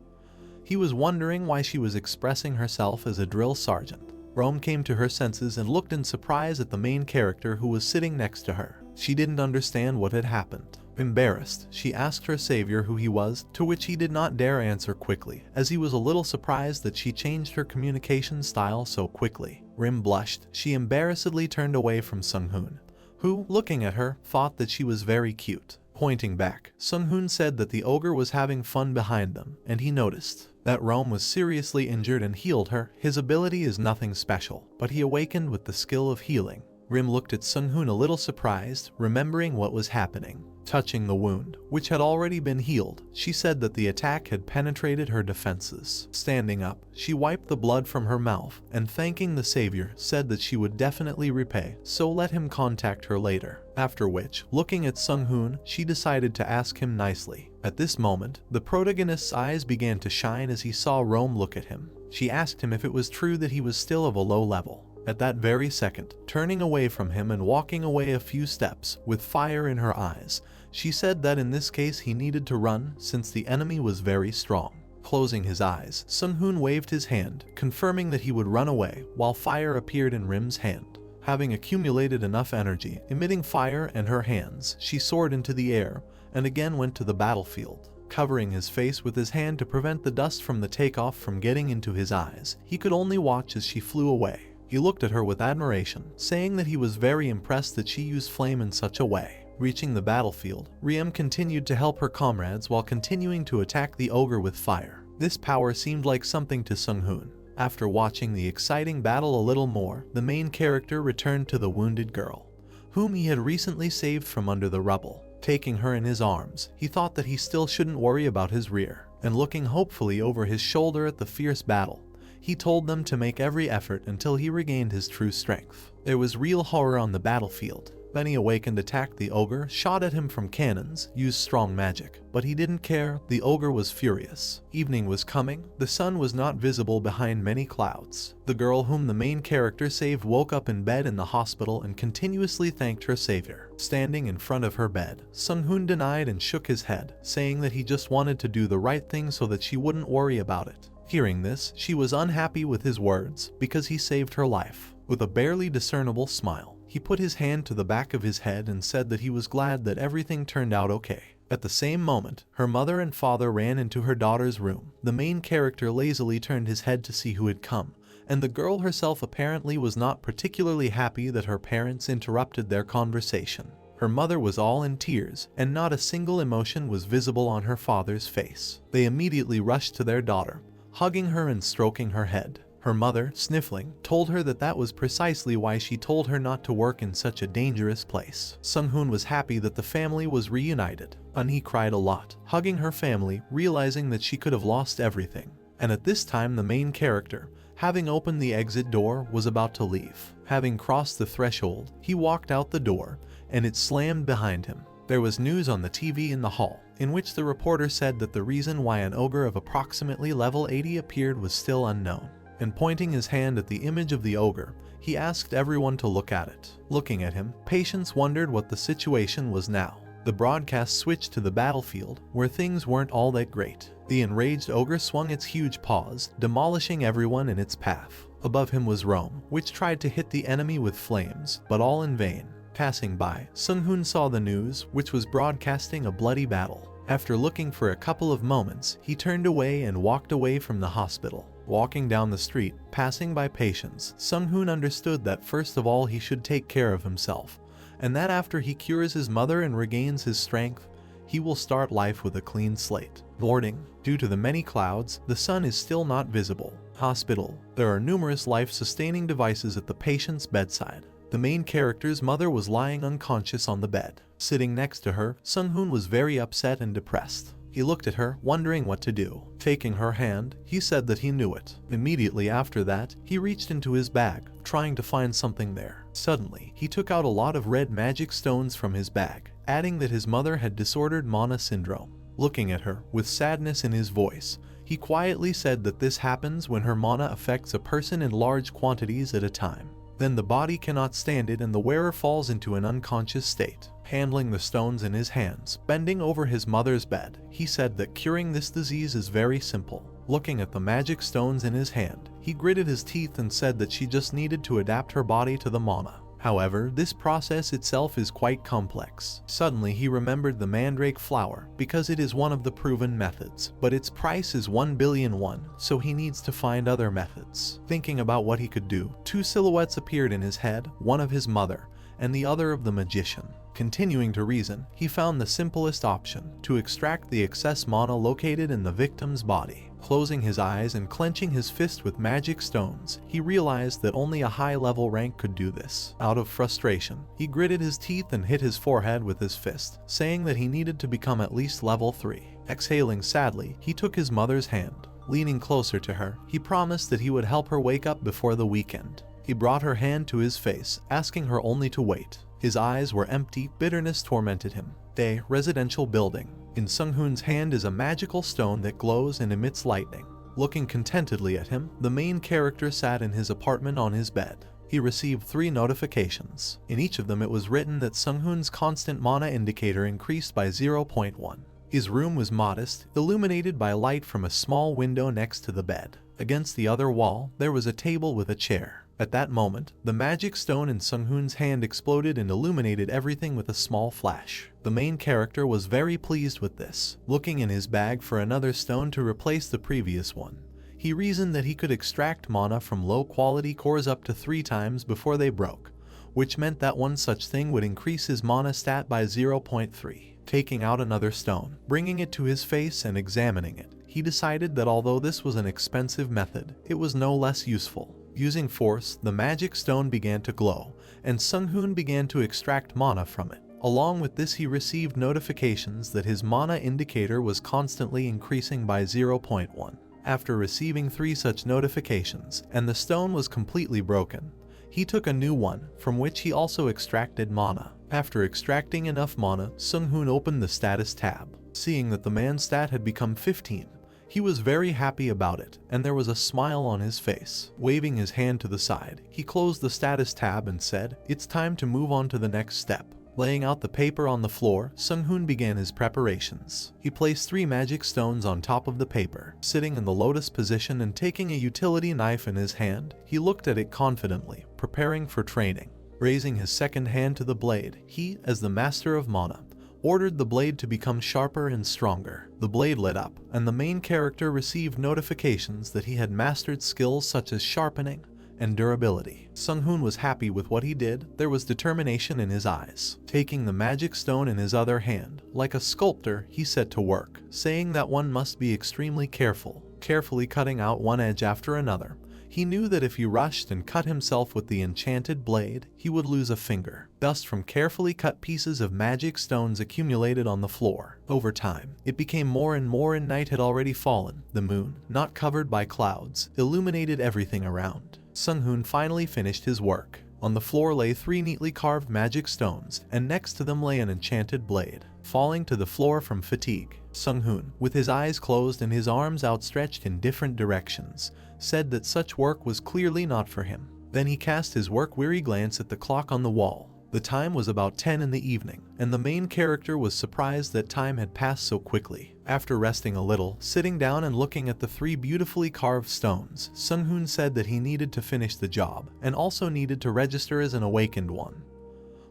Speaker 1: He was wondering why she was expressing herself as a drill sergeant. Rome came to her senses and looked in surprise at the main character who was sitting next to her. She didn't understand what had happened. Embarrassed, she asked her savior who he was, to which he did not dare answer quickly, as he was a little surprised that she changed her communication style so quickly. Rim blushed. She embarrassedly turned away from Sung-hoon, who, looking at her, thought that she was very cute. Pointing back, Sung-hoon said that the ogre was having fun behind them, and he noticed that Rome was seriously injured and healed her. His ability is nothing special, but he awakened with the skill of healing. Rim looked at Sung-hoon a little surprised, remembering what was happening. Touching the wound, which had already been healed, she said that the attack had penetrated her defenses. Standing up, she wiped the blood from her mouth, and thanking the savior, said that she would definitely repay, so let him contact her later. After which, looking at Sung-hoon, she decided to ask him nicely. At this moment, the protagonist's eyes began to shine as he saw Rome look at him. She asked him if it was true that he was still of a low level. At that very second, turning away from him and walking away a few steps, with fire in her eyes, she said that in this case he needed to run since the enemy was very strong. Closing his eyes, Sung-hoon waved his hand, confirming that he would run away, while fire appeared in Rim's hand. Having accumulated enough energy, emitting fire and her hands, she soared into the air, and again went to the battlefield. Covering his face with his hand to prevent the dust from the takeoff from getting into his eyes, he could only watch as she flew away. He looked at her with admiration, saying that he was very impressed that she used flame in such a way. Reaching the battlefield, Riem continued to help her comrades while continuing to attack the ogre with fire. This power seemed like something to Sung-hoon. After watching the exciting battle a little more, the main character returned to the wounded girl, whom he had recently saved from under the rubble. Taking her in his arms, he thought that he still shouldn't worry about his rear, and looking hopefully over his shoulder at the fierce battle, he told them to make every effort until he regained his true strength. There was real horror on the battlefield. Then he awakened, attacked the ogre, shot at him from cannons, used strong magic. But he didn't care. The ogre was furious. Evening was coming. The sun was not visible behind many clouds. The girl whom the main character saved woke up in bed in the hospital and continuously thanked her savior. Standing in front of her bed, Sung-hoon denied and shook his head, saying that he just wanted to do the right thing so that she wouldn't worry about it. Hearing this, she was unhappy with his words, because he saved her life. With a barely discernible smile, he put his hand to the back of his head and said that he was glad that everything turned out okay. At the same moment, her mother and father ran into her daughter's room. The main character lazily turned his head to see who had come, and the girl herself apparently was not particularly happy that her parents interrupted their conversation. Her mother was all in tears, and not a single emotion was visible on her father's face. They immediately rushed to their daughter, hugging her and stroking her head. Her mother, sniffling, told her that that was precisely why she told her not to work in such a dangerous place. Sung-hoon was happy that the family was reunited, and he cried a lot, hugging her family, realizing that she could have lost everything. And at this time the main character, having opened the exit door, was about to leave. Having crossed the threshold, he walked out the door, and it slammed behind him. There was news on the TV in the hall, in which the reporter said that the reason why an ogre of approximately level 80 appeared was still unknown. And pointing his hand at the image of the ogre, he asked everyone to look at it. Looking at him, Patience wondered what the situation was now. The broadcast switched to the battlefield, where things weren't all that great. The enraged ogre swung its huge paws, demolishing everyone in its path. Above him was Rome, which tried to hit the enemy with flames, but all in vain. Passing by, Sung-hoon saw the news, which was broadcasting a bloody battle. After looking for a couple of moments, he turned away and walked away from the hospital. Walking down the street, passing by Patience, Sung-hoon understood that first of all he should take care of himself, and that after he cures his mother and regains his strength, he will start life with a clean slate. Boarding. Due to the many clouds, the sun is still not visible. Hospital. There are numerous life-sustaining devices at the patient's bedside. The main character's mother was lying unconscious on the bed. Sitting next to her, Sung-hoon was very upset and depressed. He looked at her, wondering what to do. Taking her hand, he said that he knew it. Immediately after that, he reached into his bag, trying to find something there. Suddenly, he took out a lot of red magic stones from his bag, adding that his mother had disordered mana syndrome. Looking at her, with sadness in his voice, he quietly said that this happens when her mana affects a person in large quantities at a time. Then the body cannot stand it and the wearer falls into an unconscious state. Handling the stones in his hands, bending over his mother's bed, he said that curing this disease is very simple. Looking at the magic stones in his hand, he gritted his teeth and said that she just needed to adapt her body to the mana. However, this process itself is quite complex. Suddenly he remembered the mandrake flower, because it is one of the proven methods, but its price is 1 billion won, so he needs to find other methods. Thinking about what he could do, two silhouettes appeared in his head, one of his mother, and the other of the magician. Continuing to reason, he found the simplest option, to extract the excess mana located in the victim's body. Closing his eyes and clenching his fist with magic stones, he realized that only a high-level rank could do this. Out of frustration, he gritted his teeth and hit his forehead with his fist, saying that he needed to become at least level 3. Exhaling sadly, he took his mother's hand. Leaning closer to her, he promised that he would help her wake up before the weekend. He brought her hand to his face, asking her only to wait. His eyes were empty, bitterness tormented him. Residential building. In Sung-hoon's hand is a magical stone that glows and emits lightning. Looking contentedly at him, the main character sat in his apartment on his bed. He received 3 notifications. In each of them it was written that Sung-hoon's constant mana indicator increased by 0.1. His room was modest, illuminated by light from a small window next to the bed. Against the other wall, there was a table with a chair. At that moment, the magic stone in Sung-hoon's hand exploded and illuminated everything with a small flash. The main character was very pleased with this. Looking in his bag for another stone to replace the previous one, he reasoned that he could extract mana from low-quality cores up to 3 times before they broke, which meant that one such thing would increase his mana stat by 0.3. Taking out another stone, bringing it to his face and examining it, he decided that although this was an expensive method, it was no less useful. Using force, the magic stone began to glow, and Sung-hoon began to extract mana from it. Along with this, he received notifications that his mana indicator was constantly increasing by 0.1. After receiving 3 such notifications, and the stone was completely broken, he took a new one, from which he also extracted mana. After extracting enough mana, Sung-hoon opened the status tab. Seeing that the man's stat had become 15, he was very happy about it, and there was a smile on his face. Waving his hand to the side, he closed the status tab and said, "It's time to move on to the next step." Laying out the paper on the floor, Sung-hoon began his preparations. He placed 3 magic stones on top of the paper. Sitting in the lotus position and taking a utility knife in his hand, he looked at it confidently, preparing for training. Raising his second hand to the blade, he, as the master of mana, ordered the blade to become sharper and stronger. The blade lit up, and the main character received notifications that he had mastered skills such as sharpening and durability. Sung-hoon was happy with what he did. There was determination in his eyes. Taking the magic stone in his other hand, like a sculptor, he set to work, saying that one must be extremely careful, carefully cutting out one edge after another. He knew that if he rushed and cut himself with the enchanted blade, he would lose a finger. Dust from carefully cut pieces of magic stones accumulated on the floor. Over time, it became more and more, and night had already fallen. The moon, not covered by clouds, illuminated everything around. Sung-hoon finally finished his work. On the floor lay 3 neatly carved magic stones, and next to them lay an enchanted blade. Falling to the floor from fatigue, Sung-hoon, with his eyes closed and his arms outstretched in different directions, said that such work was clearly not for him. Then he cast his work-weary glance at the clock on the wall. The time was about 10 in the evening, and the main character was surprised that time had passed so quickly. After resting a little, sitting down and looking at the 3 beautifully carved stones, Sung-hoon said that he needed to finish the job, and also needed to register as an awakened one.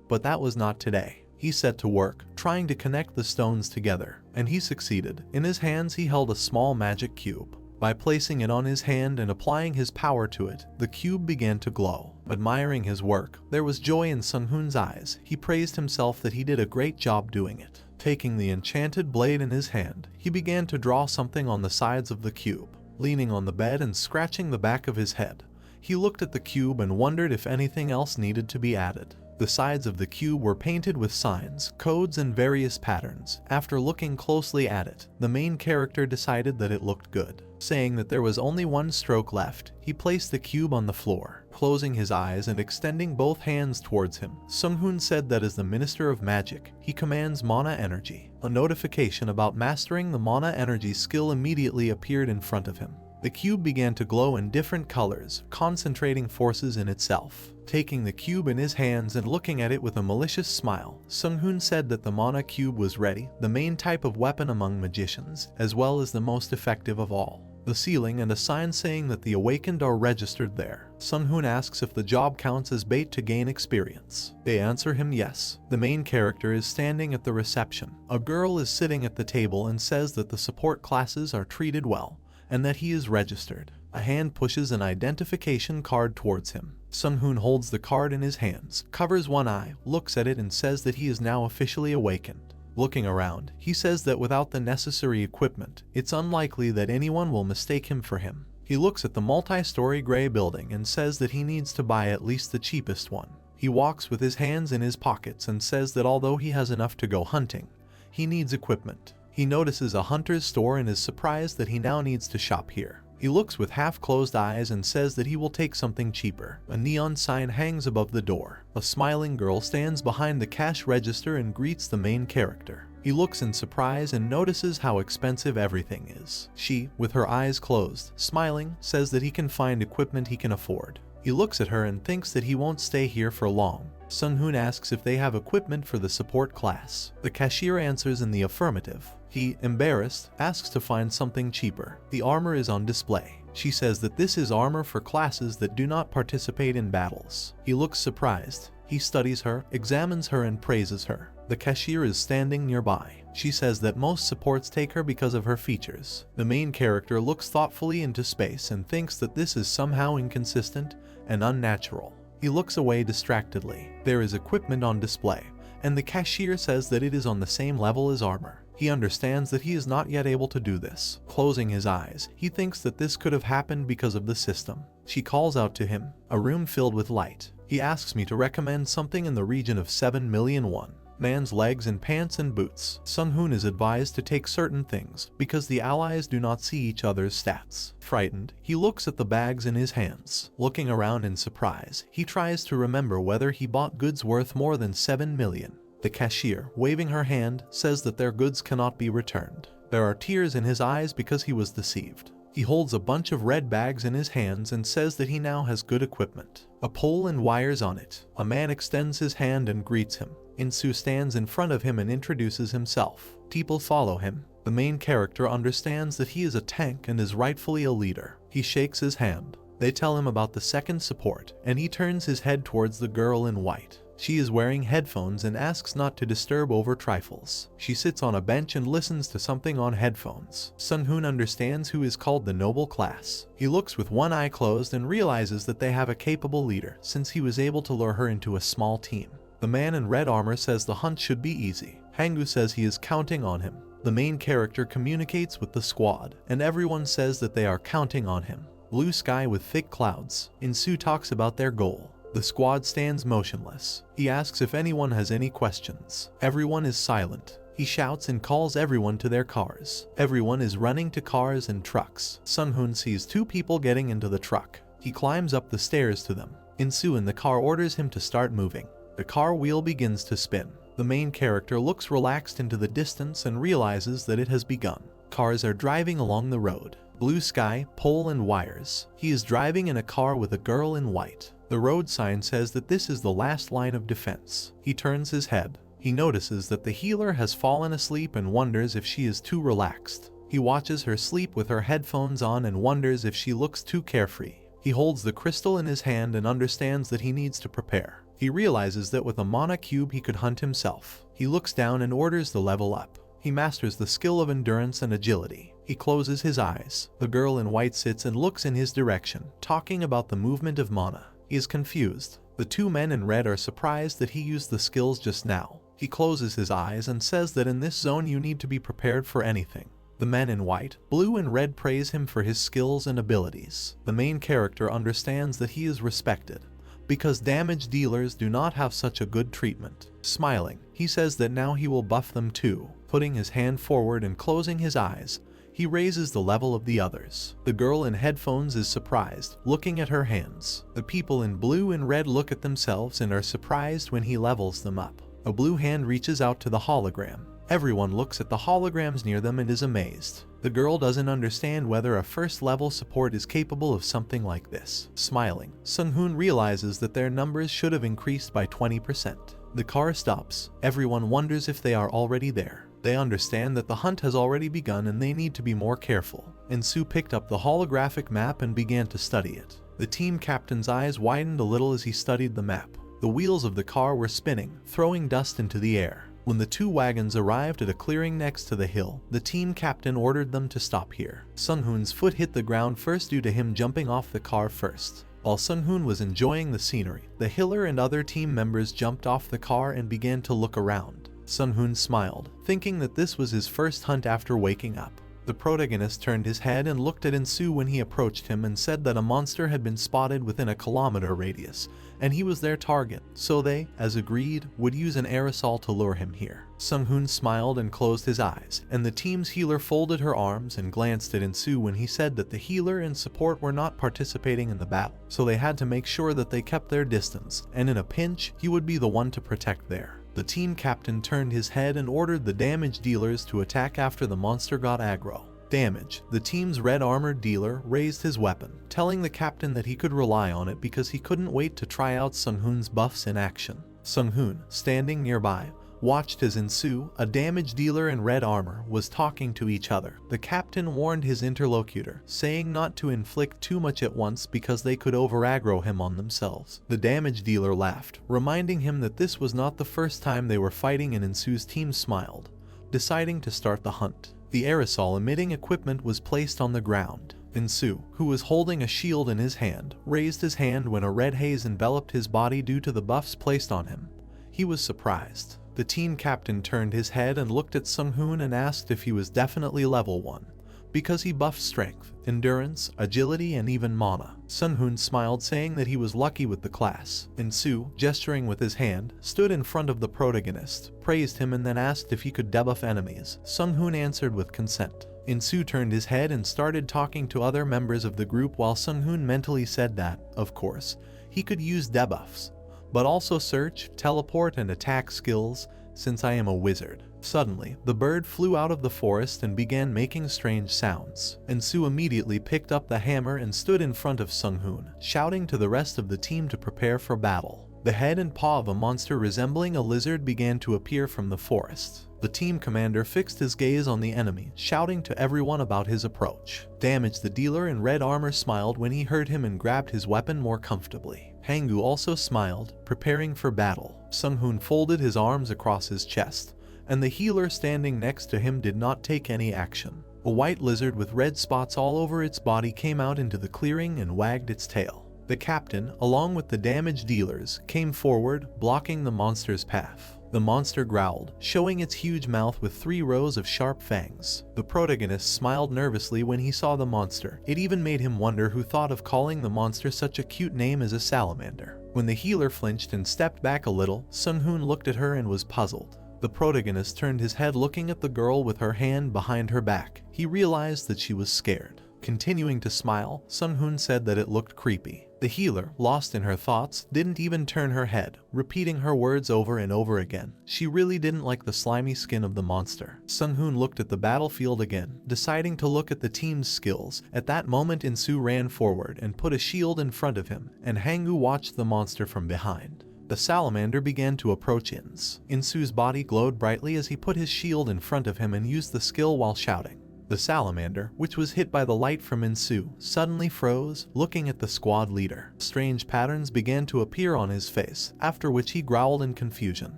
Speaker 1: But that was not today. He set to work, trying to connect the stones together, and he succeeded. In his hands he held a small magic cube. By placing it on his hand and applying his power to it, the cube began to glow. Admiring his work, there was joy in Sung-hoon's eyes. He praised himself that he did a great job doing it. Taking the enchanted blade in his hand, he began to draw something on the sides of the cube. Leaning on the bed and scratching the back of his head, he looked at the cube and wondered if anything else needed to be added. The sides of the cube were painted with signs, codes, and various patterns. After looking closely at it, the main character decided that it looked good. Saying that there was only 1 stroke left, he placed the cube on the floor. Closing his eyes and extending both hands towards him, Sung-hoon said that as the Minister of Magic, he commands mana energy. A notification about mastering the mana energy skill immediately appeared in front of him. The cube began to glow in different colors, concentrating forces in itself. Taking the cube in his hands and looking at it with a malicious smile, Sung-hoon said that the mana cube was ready, the main type of weapon among magicians, as well as the most effective of all. The ceiling and a sign saying that the awakened are registered there. Sung-hoon asks if the job counts as bait to gain experience. They answer him yes. The main character is standing at the reception. A girl is sitting at the table and says that the support classes are treated well, and that he is registered. A hand pushes an identification card towards him. Sung-hoon holds the card in his hands, covers one eye, looks at it and says that he is now officially awakened. Looking around, he says that without the necessary equipment, it's unlikely that anyone will mistake him for him. He looks at the multi-story gray building and says that he needs to buy at least the cheapest one. He walks with his hands in his pockets and says that although he has enough to go hunting, he needs equipment. He notices a hunter's store and is surprised that he now needs to shop here. He looks with half-closed eyes and says that he will take something cheaper. A neon sign hangs above the door. A smiling girl stands behind the cash register and greets the main character. He looks in surprise and notices how expensive everything is. She, with her eyes closed, smiling, says that he can find equipment he can afford. He looks at her and thinks that he won't stay here for long. Sung-hoon asks if they have equipment for the support class. The cashier answers in the affirmative. He, embarrassed, asks to find something cheaper. The armor is on display. She says that this is armor for classes that do not participate in battles. He looks surprised. He studies her, examines her, and praises her. The cashier is standing nearby. She says that most supports take her because of her features. The main character looks thoughtfully into space and thinks that this is somehow inconsistent and unnatural. He looks away distractedly. There is equipment on display, and the cashier says that it is on the same level as armor. He understands that he is not yet able to do this. Closing his eyes, he thinks that this could have happened because of the system. She calls out to him, a room filled with light. He asks me to recommend something in the region of 7 million won. Man's legs and pants and boots. Sung-hoon is advised to take certain things because the allies do not see each other's stats. Frightened, he looks at the bags in his hands. Looking around in surprise, he tries to remember whether he bought goods worth more than 7 million. The cashier, waving her hand, says that their goods cannot be returned. There are tears in his eyes because he was deceived. He holds a bunch of red bags in his hands and says that he now has good equipment. A pole and wires on it. A man extends his hand and greets him. Insu stands in front of him and introduces himself. People follow him. The main character understands that he is a tank and is rightfully a leader. He shakes his hand. They tell him about the second support, and he turns his head towards the girl in white. She is wearing headphones and asks not to disturb over trifles. She sits on a bench and listens to something on headphones. Sung-hoon understands who is called the noble class. He looks with one eye closed and realizes that they have a capable leader since he was able to lure her into a small team. The man in red armor says the hunt should be easy. Hangu says he is counting on him. The main character communicates with the squad, and everyone says that they are counting on him. Blue sky with thick clouds. Insu talks about their goal. The squad stands motionless. He asks if anyone has any questions. Everyone is silent. He shouts and calls everyone to their cars. Everyone is running to cars and trucks. Sung-hoon sees two people getting into the truck. He climbs up the stairs to them. Insu in the car orders him to start moving. The car wheel begins to spin. The main character looks relaxed into the distance and realizes that it has begun. Cars are driving along the road. Blue sky, pole and wires. He is driving in a car with a girl in white. The road sign says that this is the last line of defense. He turns his head. He notices that the healer has fallen asleep and wonders if she is too relaxed. He watches her sleep with her headphones on and wonders if she looks too carefree. He holds the crystal in his hand and understands that he needs to prepare. He realizes that with a mana cube he could hunt himself. He looks down and orders the level up. He masters the skill of endurance and agility. He closes his eyes. The girl in white sits and looks in his direction, talking about the movement of mana. He is confused. The two men in red are surprised that he used the skills just now. He closes his eyes and says that in this zone you need to be prepared for anything. The men in white, blue and red praise him for his skills and abilities. The main character understands that he is respected, because damage dealers do not have such a good treatment. Smiling, he says that now he will buff them too. Putting his hand forward and closing his eyes, he raises the level of the others. The girl in headphones is surprised, looking at her hands. The people in blue and red look at themselves and are surprised when he levels them up. A blue hand reaches out to the hologram. Everyone looks at the holograms near them and is amazed. The girl doesn't understand whether a first level support is capable of something like this. Smiling, Sung-hoon realizes that their numbers should have increased by 20%. The car stops. Everyone wonders if they are already there. They understand that the hunt has already begun and they need to be more careful. Insu picked up the holographic map and began to study it. The team captain's eyes widened a little as he studied the map. The wheels of the car were spinning, throwing dust into the air. When the two wagons arrived at a clearing next to the hill, the team captain ordered them to stop here. Sung-hoon's foot hit the ground first due to him jumping off the car first. While Sung-hoon was enjoying the scenery, the healer and other team members jumped off the car and began to look around. Sung-hoon smiled, thinking that this was his first hunt after waking up. The protagonist turned his head and looked at Insu when he approached him and said that a monster had been spotted within a kilometer radius, and he was their target, so they, as agreed, would use an aerosol to lure him here. Sung-hoon smiled and closed his eyes, and the team's healer folded her arms and glanced at Insu when he said that the healer and support were not participating in the battle, so they had to make sure that they kept their distance, and in a pinch, he would be the one to protect there. The team captain turned his head and ordered the damage dealers to attack after the monster got aggro. Damage. The team's red armored dealer raised his weapon, telling the captain that he could rely on it because he couldn't wait to try out Sung-hoon's buffs in action. Sung-hoon, standing nearby, watched as Insu, a damage dealer in red armor, was talking to each other. The captain warned his interlocutor, saying not to inflict too much at once because they could over-aggro him on themselves. The damage dealer laughed, reminding him that this was not the first time they were fighting, and Insu's team smiled, deciding to start the hunt. The aerosol-emitting equipment was placed on the ground. Insu, who was holding a shield in his hand, raised his hand when a red haze enveloped his body due to the buffs placed on him. He was surprised. The team captain turned his head and looked at Sung-hoon and asked if he was definitely level 1, because he buffed strength, endurance, agility, and even mana. Sung-hoon smiled, saying that he was lucky with the class. Insu, gesturing with his hand, stood in front of the protagonist, praised him, and then asked if he could debuff enemies. Sung-hoon answered with consent. Insu turned his head and started talking to other members of the group while Sung-hoon mentally said that, of course, he could use debuffs, but also search, teleport, and attack skills, since I am a wizard. Suddenly, the bird flew out of the forest and began making strange sounds. Insu immediately picked up the hammer and stood in front of Sung-hoon, shouting to the rest of the team to prepare for battle. The head and paw of a monster resembling a lizard began to appear from the forest. The team commander fixed his gaze on the enemy, shouting to everyone about his approach. Damage. The dealer in red armor smiled when he heard him and grabbed his weapon more comfortably. Hanggu also smiled, preparing for battle. Sung-hoon folded his arms across his chest, and the healer standing next to him did not take any action. A white lizard with red spots all over its body came out into the clearing and wagged its tail. The captain, along with the damage dealers, came forward, blocking the monster's path. The monster growled, showing its huge mouth with 3 rows of sharp fangs. The protagonist smiled nervously when he saw the monster. It even made him wonder who thought of calling the monster such a cute name as a salamander. When the healer flinched and stepped back a little, Sung-hoon looked at her and was puzzled. The protagonist turned his head, looking at the girl with her hand behind her back. He realized that she was scared. Continuing to smile, Sung-hoon said that it looked creepy. The healer, lost in her thoughts, didn't even turn her head, repeating her words over and over again. She really didn't like the slimy skin of the monster. Sung-hoon looked at the battlefield again, deciding to look at the team's skills. At that moment, Insu ran forward and put a shield in front of him, and Hanggu watched the monster from behind. The salamander began to approach Insu's body glowed brightly as he put his shield in front of him and used the skill while shouting. The salamander, which was hit by the light from Insu, suddenly froze, looking at the squad leader. Strange patterns began to appear on his face, after which he growled in confusion.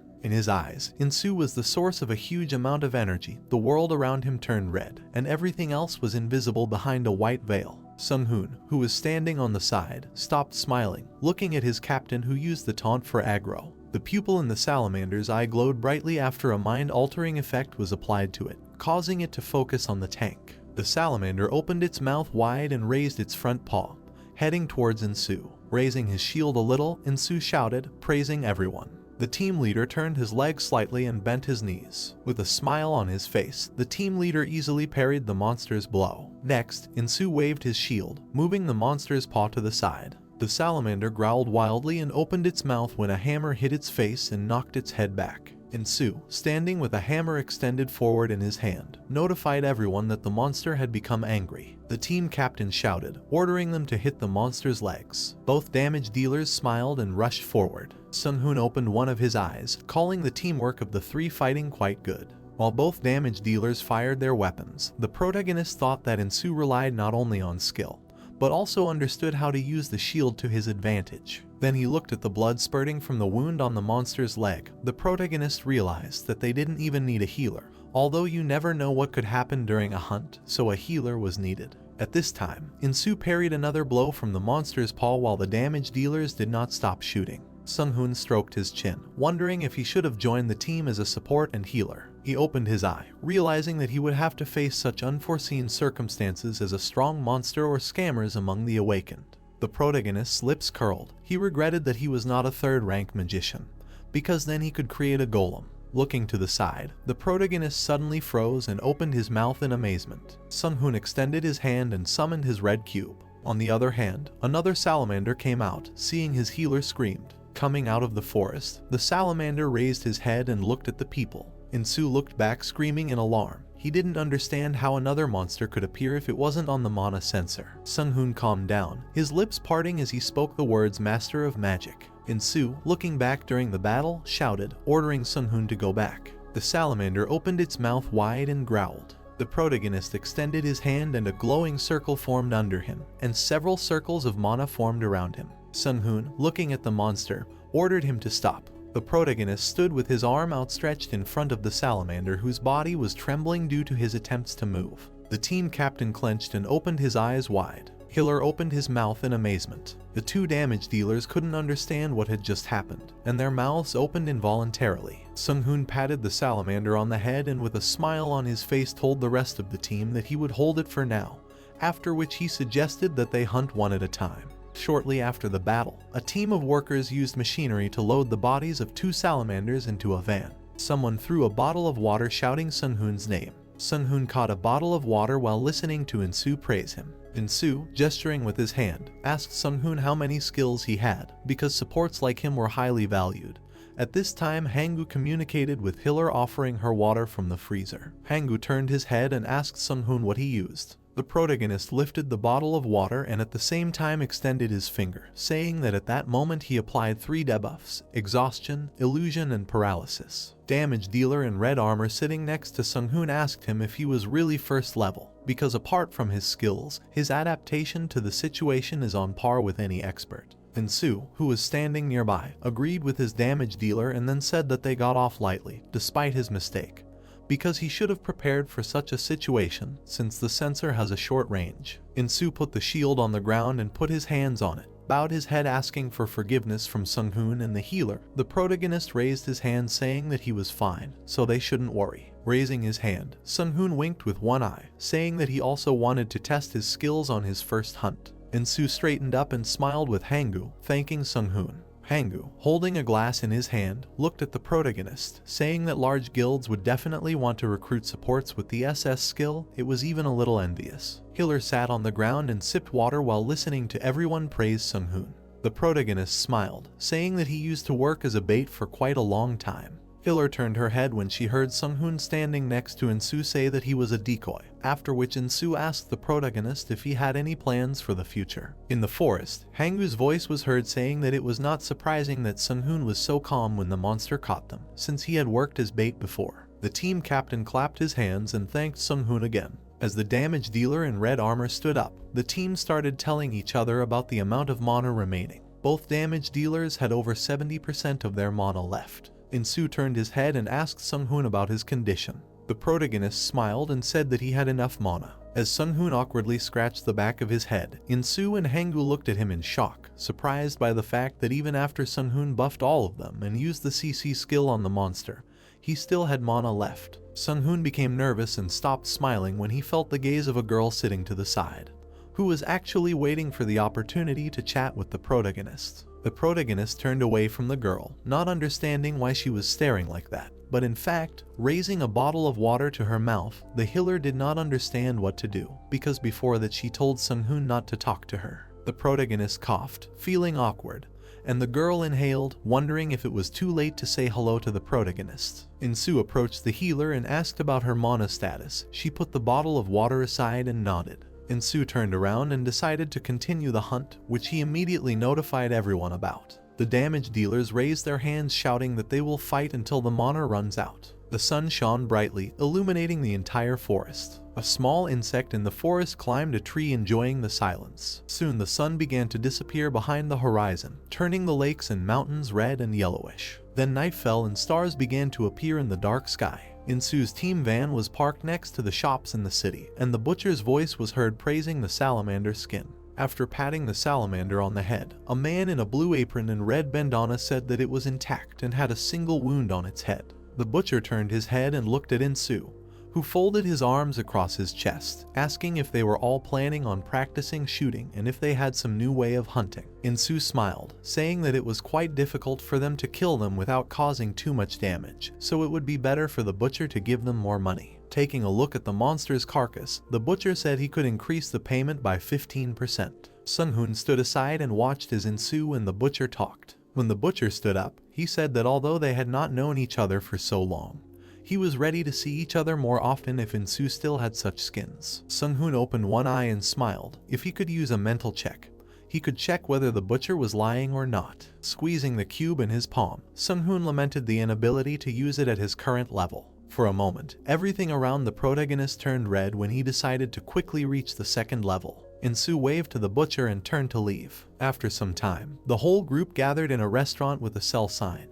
Speaker 1: In his eyes, Insu was the source of a huge amount of energy. The world around him turned red, and everything else was invisible behind a white veil. Sung-hoon, who was standing on the side, stopped smiling, looking at his captain who used the taunt for aggro. The pupil in the salamander's eye glowed brightly after a mind-altering effect was applied to it, causing it to focus on the tank. The salamander opened its mouth wide and raised its front paw, heading towards Insu. Raising his shield a little, Insu shouted, praising everyone. The team leader turned his leg slightly and bent his knees. With a smile on his face, the team leader easily parried the monster's blow. Next, Insu waved his shield, moving the monster's paw to the side. The salamander growled wildly and opened its mouth when a hammer hit its face and knocked its head back. Insu, standing with a hammer extended forward in his hand, notified everyone that the monster had become angry. The team captain shouted, ordering them to hit the monster's legs. Both damage dealers smiled and rushed forward. Sung-hoon opened one of his eyes, calling the teamwork of the three fighting quite good. While both damage dealers fired their weapons, the protagonist thought that Insu relied not only on skill, but also understood how to use the shield to his advantage. Then he looked at the blood spurting from the wound on the monster's leg. The protagonist realized that they didn't even need a healer, although you never know what could happen during a hunt, so a healer was needed. At this time, Insu parried another blow from the monster's paw while the damage dealers did not stop shooting. Sung-hoon stroked his chin, wondering if he should have joined the team as a support and healer. He opened his eye, realizing that he would have to face such unforeseen circumstances as a strong monster or scammers among the awakened. The protagonist's lips curled. He regretted that he was not a third-rank magician, because then he could create a golem. Looking to the side, the protagonist suddenly froze and opened his mouth in amazement. Sung-hoon extended his hand and summoned his red cube. On the other hand, another salamander came out, seeing his healer screamed. Coming out of the forest, the salamander raised his head and looked at the people. Insu looked back screaming in alarm. He didn't understand how another monster could appear if it wasn't on the mana sensor. Sung-hoon calmed down, his lips parting as he spoke the words Master of Magic. Insu, looking back during the battle, shouted, ordering Sung-hoon to go back. The salamander opened its mouth wide and growled. The protagonist extended his hand and a glowing circle formed under him, and several circles of mana formed around him. Sung-hoon, looking at the monster, ordered him to stop. The protagonist stood with his arm outstretched in front of the salamander whose body was trembling due to his attempts to move. The team captain clenched and opened his eyes wide. Hiller opened his mouth in amazement. The two damage dealers couldn't understand what had just happened, and their mouths opened involuntarily. Sung-hoon patted the salamander on the head and with a smile on his face told the rest of the team that he would hold it for now, after which he suggested that they hunt one at a time. Shortly after the battle, a team of workers used machinery to load the bodies of two salamanders into a van. Someone threw a bottle of water shouting Sung-hoon's name. Sung-hoon caught a bottle of water while listening to Insu praise him. Insu, gesturing with his hand, asked Sung-hoon how many skills he had, because supports like him were highly valued. At this time, Hanggu communicated with Hiller offering her water from the freezer. Hanggu turned his head and asked Sung-hoon what he used. The protagonist lifted the bottle of water and at the same time extended his finger, saying that at that moment he applied 3 debuffs: exhaustion, illusion, and paralysis. Damage dealer in red armor sitting next to Sung-hoon asked him if he was really first level, because apart from his skills, his adaptation to the situation is on par with any expert. Insu, who was standing nearby, agreed with his damage dealer and then said that they got off lightly, despite his mistake, because he should have prepared for such a situation since the sensor has a short range. Insu put the shield on the ground and put his hands on it, bowed his head asking for forgiveness from Sung-hoon and the healer. The protagonist raised his hand saying that he was fine, so they shouldn't worry. Raising his hand, Sung-hoon winked with one eye, saying that he also wanted to test his skills on his first hunt. Insu straightened up and smiled with Hanggu, thanking Sung-hoon. Hangu, holding a glass in his hand, looked at the protagonist, saying that large guilds would definitely want to recruit supports with the SS skill. It was even a little envious. Healer sat on the ground and sipped water while listening to everyone praise Sung-hoon. The protagonist smiled, saying that he used to work as a bait for quite a long time. Healer turned her head when she heard Sung-hoon standing next to Insu say that he was a decoy, after which Insu asked the protagonist if he had any plans for the future. In the forest, Hangu's voice was heard saying that it was not surprising that Sung-hoon was so calm when the monster caught them, since he had worked as bait before. The team captain clapped his hands and thanked Sung-hoon again. As the damage dealer in red armor stood up, the team started telling each other about the amount of mana remaining. Both damage dealers had over 70% of their mana left. Insu turned his head and asked Sung-hoon about his condition. The protagonist smiled and said that he had enough mana. As Sung-hoon awkwardly scratched the back of his head, Insu and Hangu looked at him in shock, surprised by the fact that even after Sung-hoon buffed all of them and used the CC skill on the monster, he still had mana left. Sung-hoon became nervous and stopped smiling when he felt the gaze of a girl sitting to the side, who was actually waiting for the opportunity to chat with the protagonist. The protagonist turned away from the girl, not understanding why she was staring like that. But in fact, raising a bottle of water to her mouth, the healer did not understand what to do, because before that she told Sung-hoon not to talk to her. The protagonist coughed, feeling awkward, and the girl inhaled, wondering if it was too late to say hello to the protagonist. Insu approached the healer and asked about her mana status. She put the bottle of water aside and nodded. Insu turned around and decided to continue the hunt, which he immediately notified everyone about. The damage dealers raised their hands, shouting that they will fight until the mana runs out. The sun shone brightly, illuminating the entire forest. A small insect in the forest climbed a tree, enjoying the silence. Soon the sun began to disappear behind the horizon, turning the lakes and mountains red and yellowish. Then night fell and stars began to appear in the dark sky. Insu's team van was parked next to the shops in the city, and the butcher's voice was heard praising the salamander skin. After patting the salamander on the head, a man in a blue apron and red bandana said that it was intact and had a single wound on its head. The butcher turned his head and looked at Insu, who folded his arms across his chest, asking if they were all planning on practicing shooting and if they had some new way of hunting. Insu smiled, saying that it was quite difficult for them to kill them without causing too much damage, so it would be better for the butcher to give them more money. Taking a look at the monster's carcass, the butcher said he could increase the payment by 15%. Sung-hoon stood aside and watched as Insu and the butcher talked. When the butcher stood up, he said that although they had not known each other for so long, he was ready to see each other more often if Insu still had such skins. Sung-hoon opened one eye and smiled. If he could use a mental check, he could check whether the butcher was lying or not. Squeezing the cube in his palm, Sung-hoon lamented the inability to use it at his current level. For a moment, everything around the protagonist turned red when he decided to quickly reach the second level. Insu waved to the butcher and turned to leave. After some time, the whole group gathered in a restaurant with a sell sign.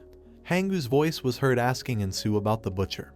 Speaker 1: Hangu's voice was heard asking Insu about the butcher,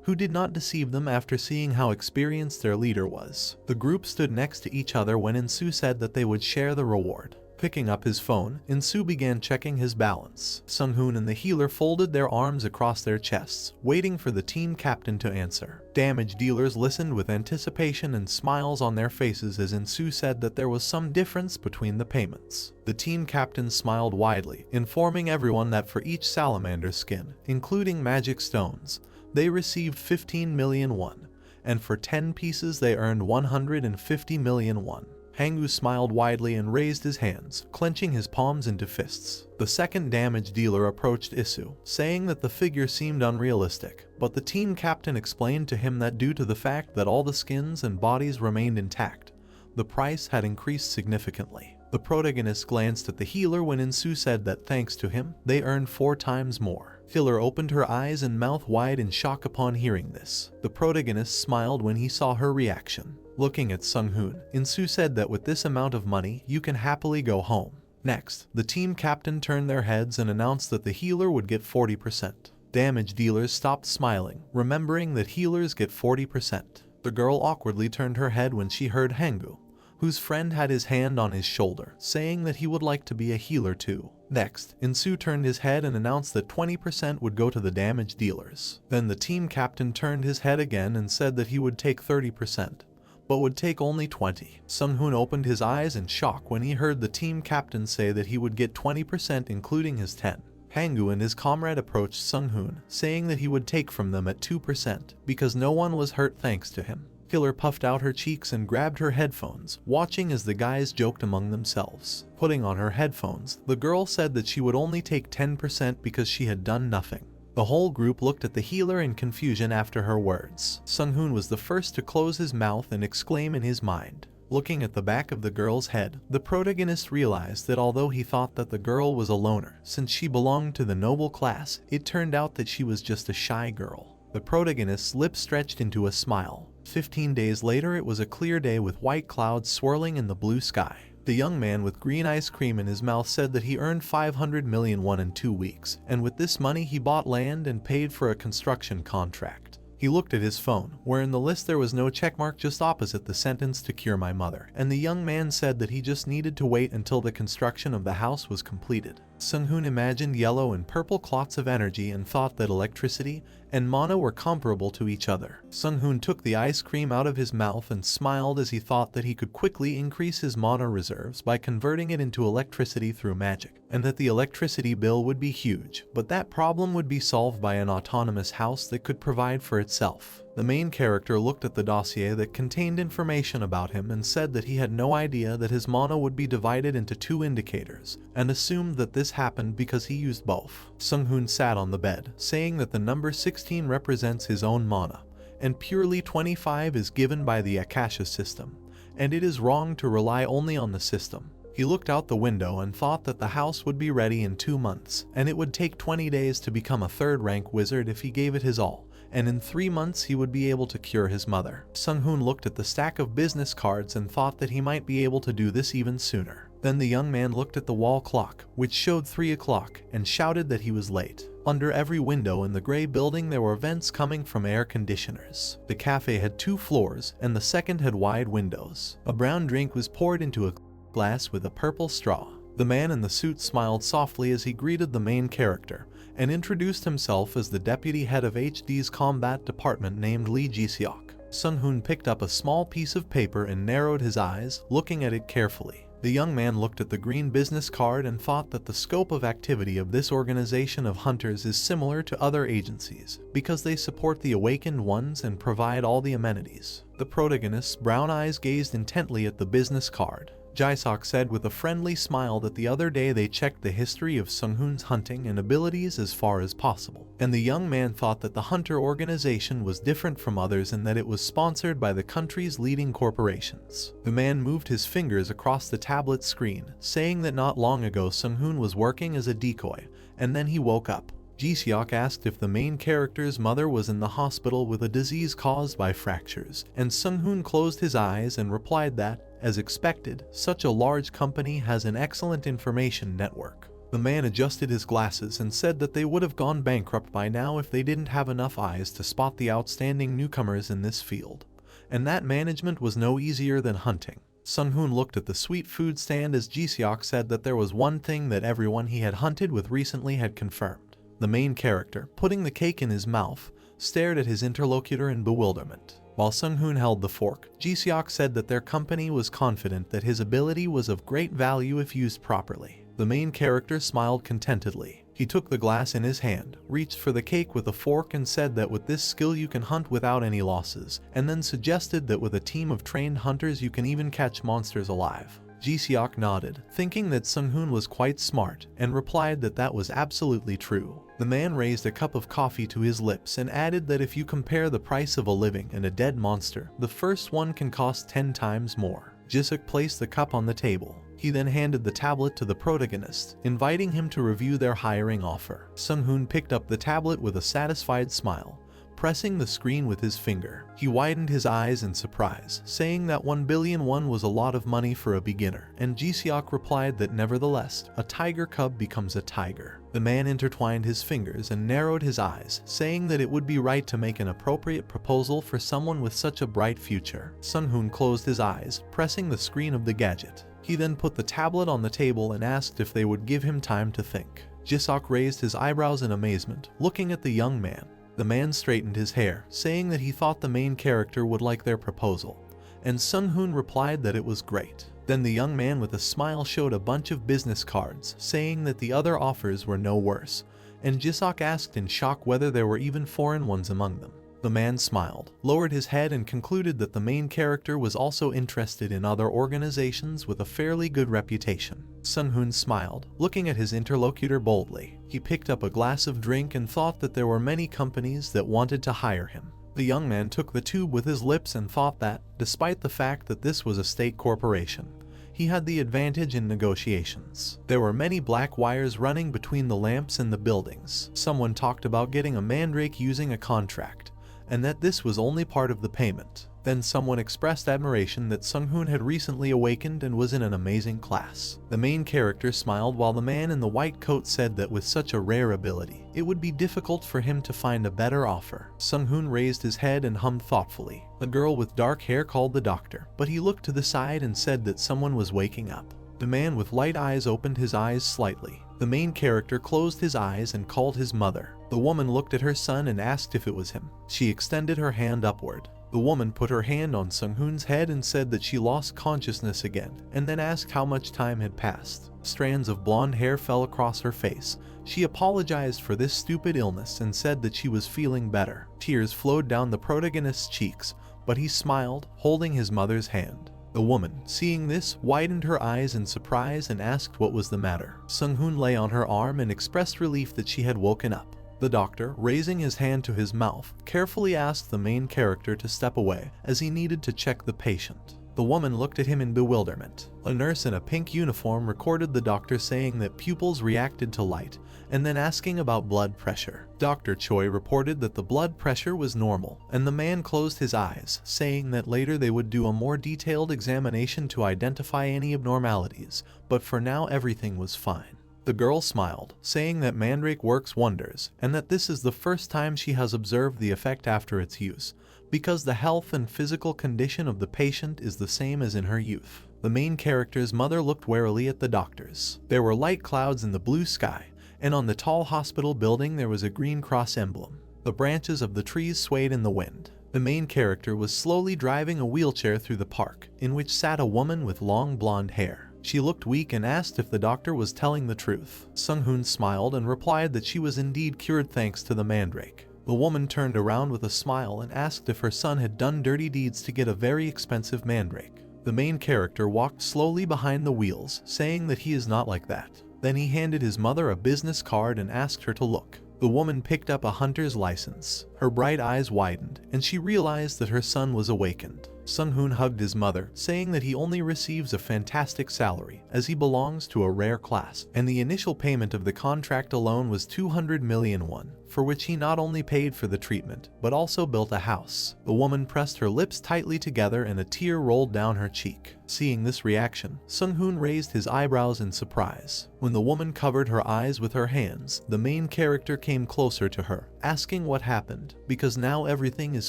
Speaker 1: who did not deceive them after seeing how experienced their leader was. The group stood next to each other when Insu said that they would share the reward. Picking up his phone, Insu began checking his balance. Sung-hoon and the healer folded their arms across their chests, waiting for the team captain to answer. Damage dealers listened with anticipation and smiles on their faces as Insu said that there was some difference between the payments. The team captain smiled widely, informing everyone that for each salamander skin, including magic stones, they received 15 million won, and for 10 pieces they earned 150 million won. Hangu smiled widely and raised his hands, clenching his palms into fists. The second damage dealer approached Isu, saying that the figure seemed unrealistic, but the team captain explained to him that due to the fact that all the skins and bodies remained intact, the price had increased significantly. The protagonist glanced at the healer when Insu said that thanks to him, they earned 4 times more. Healer opened her eyes and mouth wide in shock upon hearing this. The protagonist smiled when he saw her reaction. Looking at Sung-hoon, Insu said that with this amount of money, you can happily go home. Next, the team captain turned their heads and announced that the healer would get 40%. Damage dealers stopped smiling, remembering that healers get 40%. The girl awkwardly turned her head when she heard Hangu, whose friend had his hand on his shoulder, saying that he would like to be a healer too. Next, Insu turned his head and announced that 20% would go to the damage dealers. Then the team captain turned his head again and said that he would take 30%. but would take only 20. Sung-hoon opened his eyes in shock when he heard the team captain say that he would get 20% including his 10. Hanggu and his comrade approached Sung-hoon, saying that he would take from them at 2% because no one was hurt thanks to him. Killer puffed out her cheeks and grabbed her headphones, watching as the guys joked among themselves. Putting on her headphones, the girl said that she would only take 10% because she had done nothing. The whole group looked at the healer in confusion after her words. Sung-hoon was the first to close his mouth and exclaim in his mind. Looking at the back of the girl's head, the protagonist realized that although he thought that the girl was a loner, since she belonged to the noble class, it turned out that she was just a shy girl. The protagonist's lips stretched into a smile. 15 days later, it was a clear day with white clouds swirling in the blue sky. The young man with green ice cream in his mouth said that he earned 500 million won in 2 weeks, and with this money he bought land and paid for a construction contract. He looked at his phone, where in the list there was no checkmark just opposite the sentence "to cure my mother," and the young man said that he just needed to wait until the construction of the house was completed. Sung-hoon imagined yellow and purple clots of energy and thought that electricity and mana were comparable to each other. Sung-hoon took the ice cream out of his mouth and smiled as he thought that he could quickly increase his mana reserves by converting it into electricity through magic, and that the electricity bill would be huge, but that problem would be solved by an autonomous house that could provide for itself. The main character looked at the dossier that contained information about him and said that he had no idea that his mana would be divided into 2 indicators, and assumed that this happened because he used both. Sung-hoon sat on the bed, saying that the number 16 represents his own mana, and purely 25 is given by the Akasha system, and it is wrong to rely only on the system. He looked out the window and thought that the house would be ready in 2 months, and it would take 20 days to become a 3rd rank wizard if he gave it his all, and in 3 months he would be able to cure his mother. Sung-hoon looked at the stack of business cards and thought that he might be able to do this even sooner. Then the young man looked at the wall clock, which showed 3 o'clock, and shouted that he was late. Under every window in the gray building there were vents coming from air conditioners. The cafe had 2 floors, and the second had wide windows. A brown drink was poured into a glass with a purple straw. The man in the suit smiled softly as he greeted the main character, and introduced himself as the deputy head of HD's combat department named Lee Ji-seok. Sung-hoon picked up a small piece of paper and narrowed his eyes, looking at it carefully. The young man looked at the green business card and thought that the scope of activity of this organization of hunters is similar to other agencies, because they support the awakened ones and provide all the amenities. The protagonist's brown eyes gazed intently at the business card. Ji-seok said with a friendly smile that the other day they checked the history of Sung-hoon's hunting and abilities as far as possible, and the young man thought that the hunter organization was different from others in that it was sponsored by the country's leading corporations. The man moved his fingers across the tablet screen, saying that not long ago Sung-hoon was working as a decoy, and then he woke up. Ji-seok asked if the main character's mother was in the hospital with a disease caused by fractures, and Sung-hoon closed his eyes and replied that, as expected, such a large company has an excellent information network. The man adjusted his glasses and said that they would have gone bankrupt by now if they didn't have enough eyes to spot the outstanding newcomers in this field, and that management was no easier than hunting. Sung-hoon looked at the sweet food stand as Ji-seok said that there was one thing that everyone he had hunted with recently had confirmed. The main character, putting the cake in his mouth, stared at his interlocutor in bewilderment. While Sung-hoon held the fork, Ji-seok said that their company was confident that his ability was of great value if used properly. The main character smiled contentedly. He took the glass in his hand, reached for the cake with a fork and said that with this skill you can hunt without any losses, and then suggested that with a team of trained hunters you can even catch monsters alive. Ji-seok nodded, thinking that Sung-hoon was quite smart, and replied that that was absolutely true. The man raised a cup of coffee to his lips and added that if you compare the price of a living and a dead monster, the first one can cost 10 times more. Ji-seok placed the cup on the table. He then handed the tablet to the protagonist, inviting him to review their hiring offer. Sung-hoon picked up the tablet with a satisfied smile, pressing the screen with his finger. He widened his eyes in surprise, saying that 1 billion won was a lot of money for a beginner, and Ji-seok replied that nevertheless, a tiger cub becomes a tiger. The man intertwined his fingers and narrowed his eyes, saying that it would be right to make an appropriate proposal for someone with such a bright future. Sung-hoon closed his eyes, pressing the screen of the gadget. He then put the tablet on the table and asked if they would give him time to think. Ji-seok raised his eyebrows in amazement, looking at the young man. The man straightened his hair, saying that he thought the main character would like their proposal, and Sung-hoon replied that it was great. Then the young man with a smile showed a bunch of business cards, saying that the other offers were no worse, and Jisok asked in shock whether there were even foreign ones among them. The man smiled, lowered his head, and concluded that the main character was also interested in other organizations with a fairly good reputation. Sung-hoon smiled, looking at his interlocutor boldly. He picked up a glass of drink and thought that there were many companies that wanted to hire him. The young man took the tube with his lips and thought that, despite the fact that this was a state corporation, he had the advantage in negotiations. There were many black wires running between the lamps and the buildings. Someone talked about getting a mandrake using a contract, and that this was only part of the payment. Then someone expressed admiration that Sung-hoon had recently awakened and was in an amazing class. The main character smiled while the man in the white coat said that with such a rare ability, it would be difficult for him to find a better offer. Sung-hoon raised his head and hummed thoughtfully. A girl with dark hair called the doctor, but he looked to the side and said that someone was waking up. The man with light eyes opened his eyes slightly. The main character closed his eyes and called his mother. The woman looked at her son and asked if it was him. She extended her hand upward. The woman put her hand on Sung-hoon's head and said that she lost consciousness again, and then asked how much time had passed. Strands of blonde hair fell across her face. She apologized for this stupid illness and said that she was feeling better. Tears flowed down the protagonist's cheeks, but he smiled, holding his mother's hand. The woman, seeing this, widened her eyes in surprise and asked what was the matter. Sung-hoon lay on her arm and expressed relief that she had woken up. The doctor, raising his hand to his mouth, carefully asked the main character to step away, as he needed to check the patient. The woman looked at him in bewilderment. A nurse in a pink uniform recorded the doctor saying that pupils reacted to light, and then asking about blood pressure. Dr. Choi reported that the blood pressure was normal, and the man closed his eyes, saying that later they would do a more detailed examination to identify any abnormalities, but for now everything was fine. The girl smiled, saying that mandrake works wonders, and that this is the first time she has observed the effect after its use, because the health and physical condition of the patient is the same as in her youth. The main character's mother looked warily at the doctors. There were light clouds in the blue sky, and on the tall hospital building there was a green cross emblem. The branches of the trees swayed in the wind. The main character was slowly driving a wheelchair through the park, in which sat a woman with long blonde hair. She looked weak and asked if the doctor was telling the truth. Sung-hoon smiled and replied that she was indeed cured thanks to the mandrake. The woman turned around with a smile and asked if her son had done dirty deeds to get a very expensive mandrake. The main character walked slowly behind the wheels, saying that he is not like that. Then he handed his mother a business card and asked her to look. The woman picked up a hunter's license. Her bright eyes widened, and she realized that her son was awakened. Sung-hoon hugged his mother, saying that he only receives a fantastic salary, as he belongs to a rare class, and the initial payment of the contract alone was 200 million won, for which he not only paid for the treatment, but also built a house. The woman pressed her lips tightly together and a tear rolled down her cheek. Seeing this reaction, Sung-hoon raised his eyebrows in surprise. When the woman covered her eyes with her hands, the main character came closer to her, asking what happened, because now everything is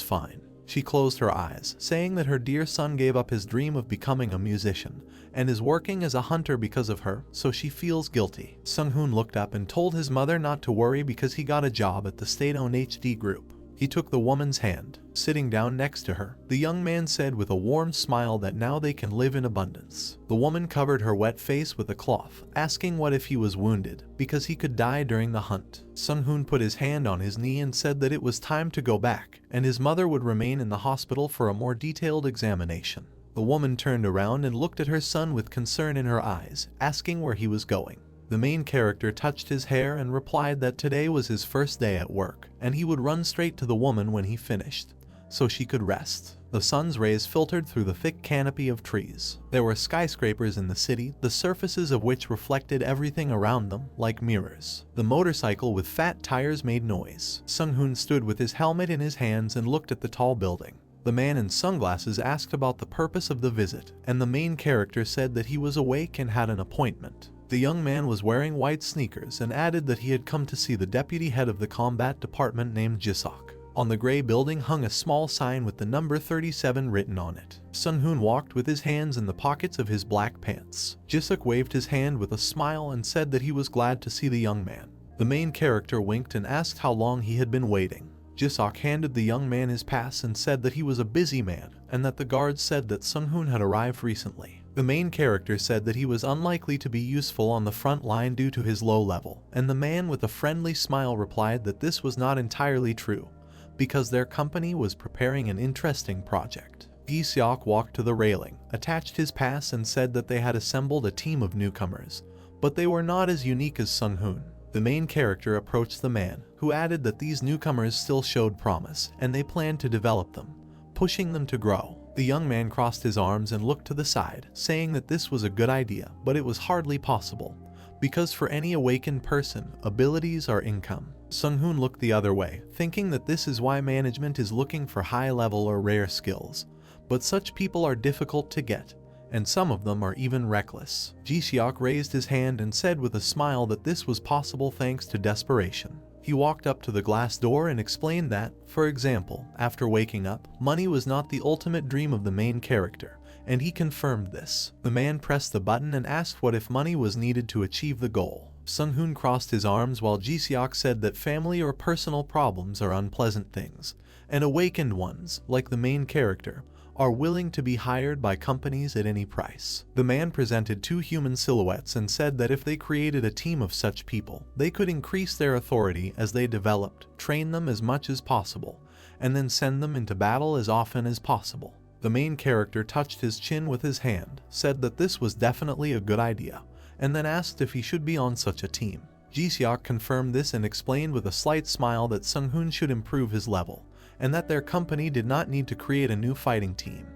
Speaker 1: fine. She closed her eyes, saying that her dear son gave up his dream of becoming a musician, and is working as a hunter because of her, so she feels guilty. Sung-hoon looked up and told his mother not to worry because he got a job at the state-owned HD group. He took the woman's hand. Sitting down next to her, the young man said with a warm smile that now they can live in abundance. The woman covered her wet face with a cloth, asking what if he was wounded, because he could die during the hunt. Sung-hoon put his hand on his knee and said that it was time to go back, and his mother would remain in the hospital for a more detailed examination. The woman turned around and looked at her son with concern in her eyes, asking where he was going. The main character touched his hair and replied that today was his first day at work, and he would run straight to the woman when he finished, so she could rest. The sun's rays filtered through the thick canopy of trees. There were skyscrapers in the city, the surfaces of which reflected everything around them, like mirrors. The motorcycle with fat tires made noise. Sung-hoon stood with his helmet in his hands and looked at the tall building. The man in sunglasses asked about the purpose of the visit, and the main character said that he was awake and had an appointment. The young man was wearing white sneakers and added that he had come to see the deputy head of the combat department named Jisok. On the gray building hung a small sign with the number 37 written on it. Sung-hoon walked with his hands in the pockets of his black pants. Jisok waved his hand with a smile and said that he was glad to see the young man. The main character winked and asked how long he had been waiting. Jisok handed the young man his pass and said that he was a busy man and that the guards said that Sung-hoon had arrived recently. The main character said that he was unlikely to be useful on the front line due to his low level, and the man with a friendly smile replied that this was not entirely true, because their company was preparing an interesting project. Gi-seok walked to the railing, attached his pass and said that they had assembled a team of newcomers, but they were not as unique as Sung-hoon. The main character approached the man, who added that these newcomers still showed promise, and they planned to develop them, pushing them to grow. The young man crossed his arms and looked to the side, saying that this was a good idea, but it was hardly possible, because for any awakened person, abilities are income. Sung-hoon looked the other way, thinking that this is why management is looking for high-level or rare skills, but such people are difficult to get, and some of them are even reckless. Gi-seok raised his hand and said with a smile that this was possible thanks to desperation. He walked up to the glass door and explained that, for example, after waking up, money was not the ultimate dream of the main character, and he confirmed this. The man pressed the button and asked what if money was needed to achieve the goal. Sung-hoon crossed his arms while Gi-seok said that family or personal problems are unpleasant things, and awakened ones, like the main character, are willing to be hired by companies at any price. The man presented two human silhouettes and said that if they created a team of such people, they could increase their authority as they developed, train them as much as possible, and then send them into battle as often as possible. The main character touched his chin with his hand, said that this was definitely a good idea, and then asked if he should be on such a team. Gi-seok confirmed this and explained with a slight smile that Sung-hoon should improve his level, and that their company did not need to create a new fighting team,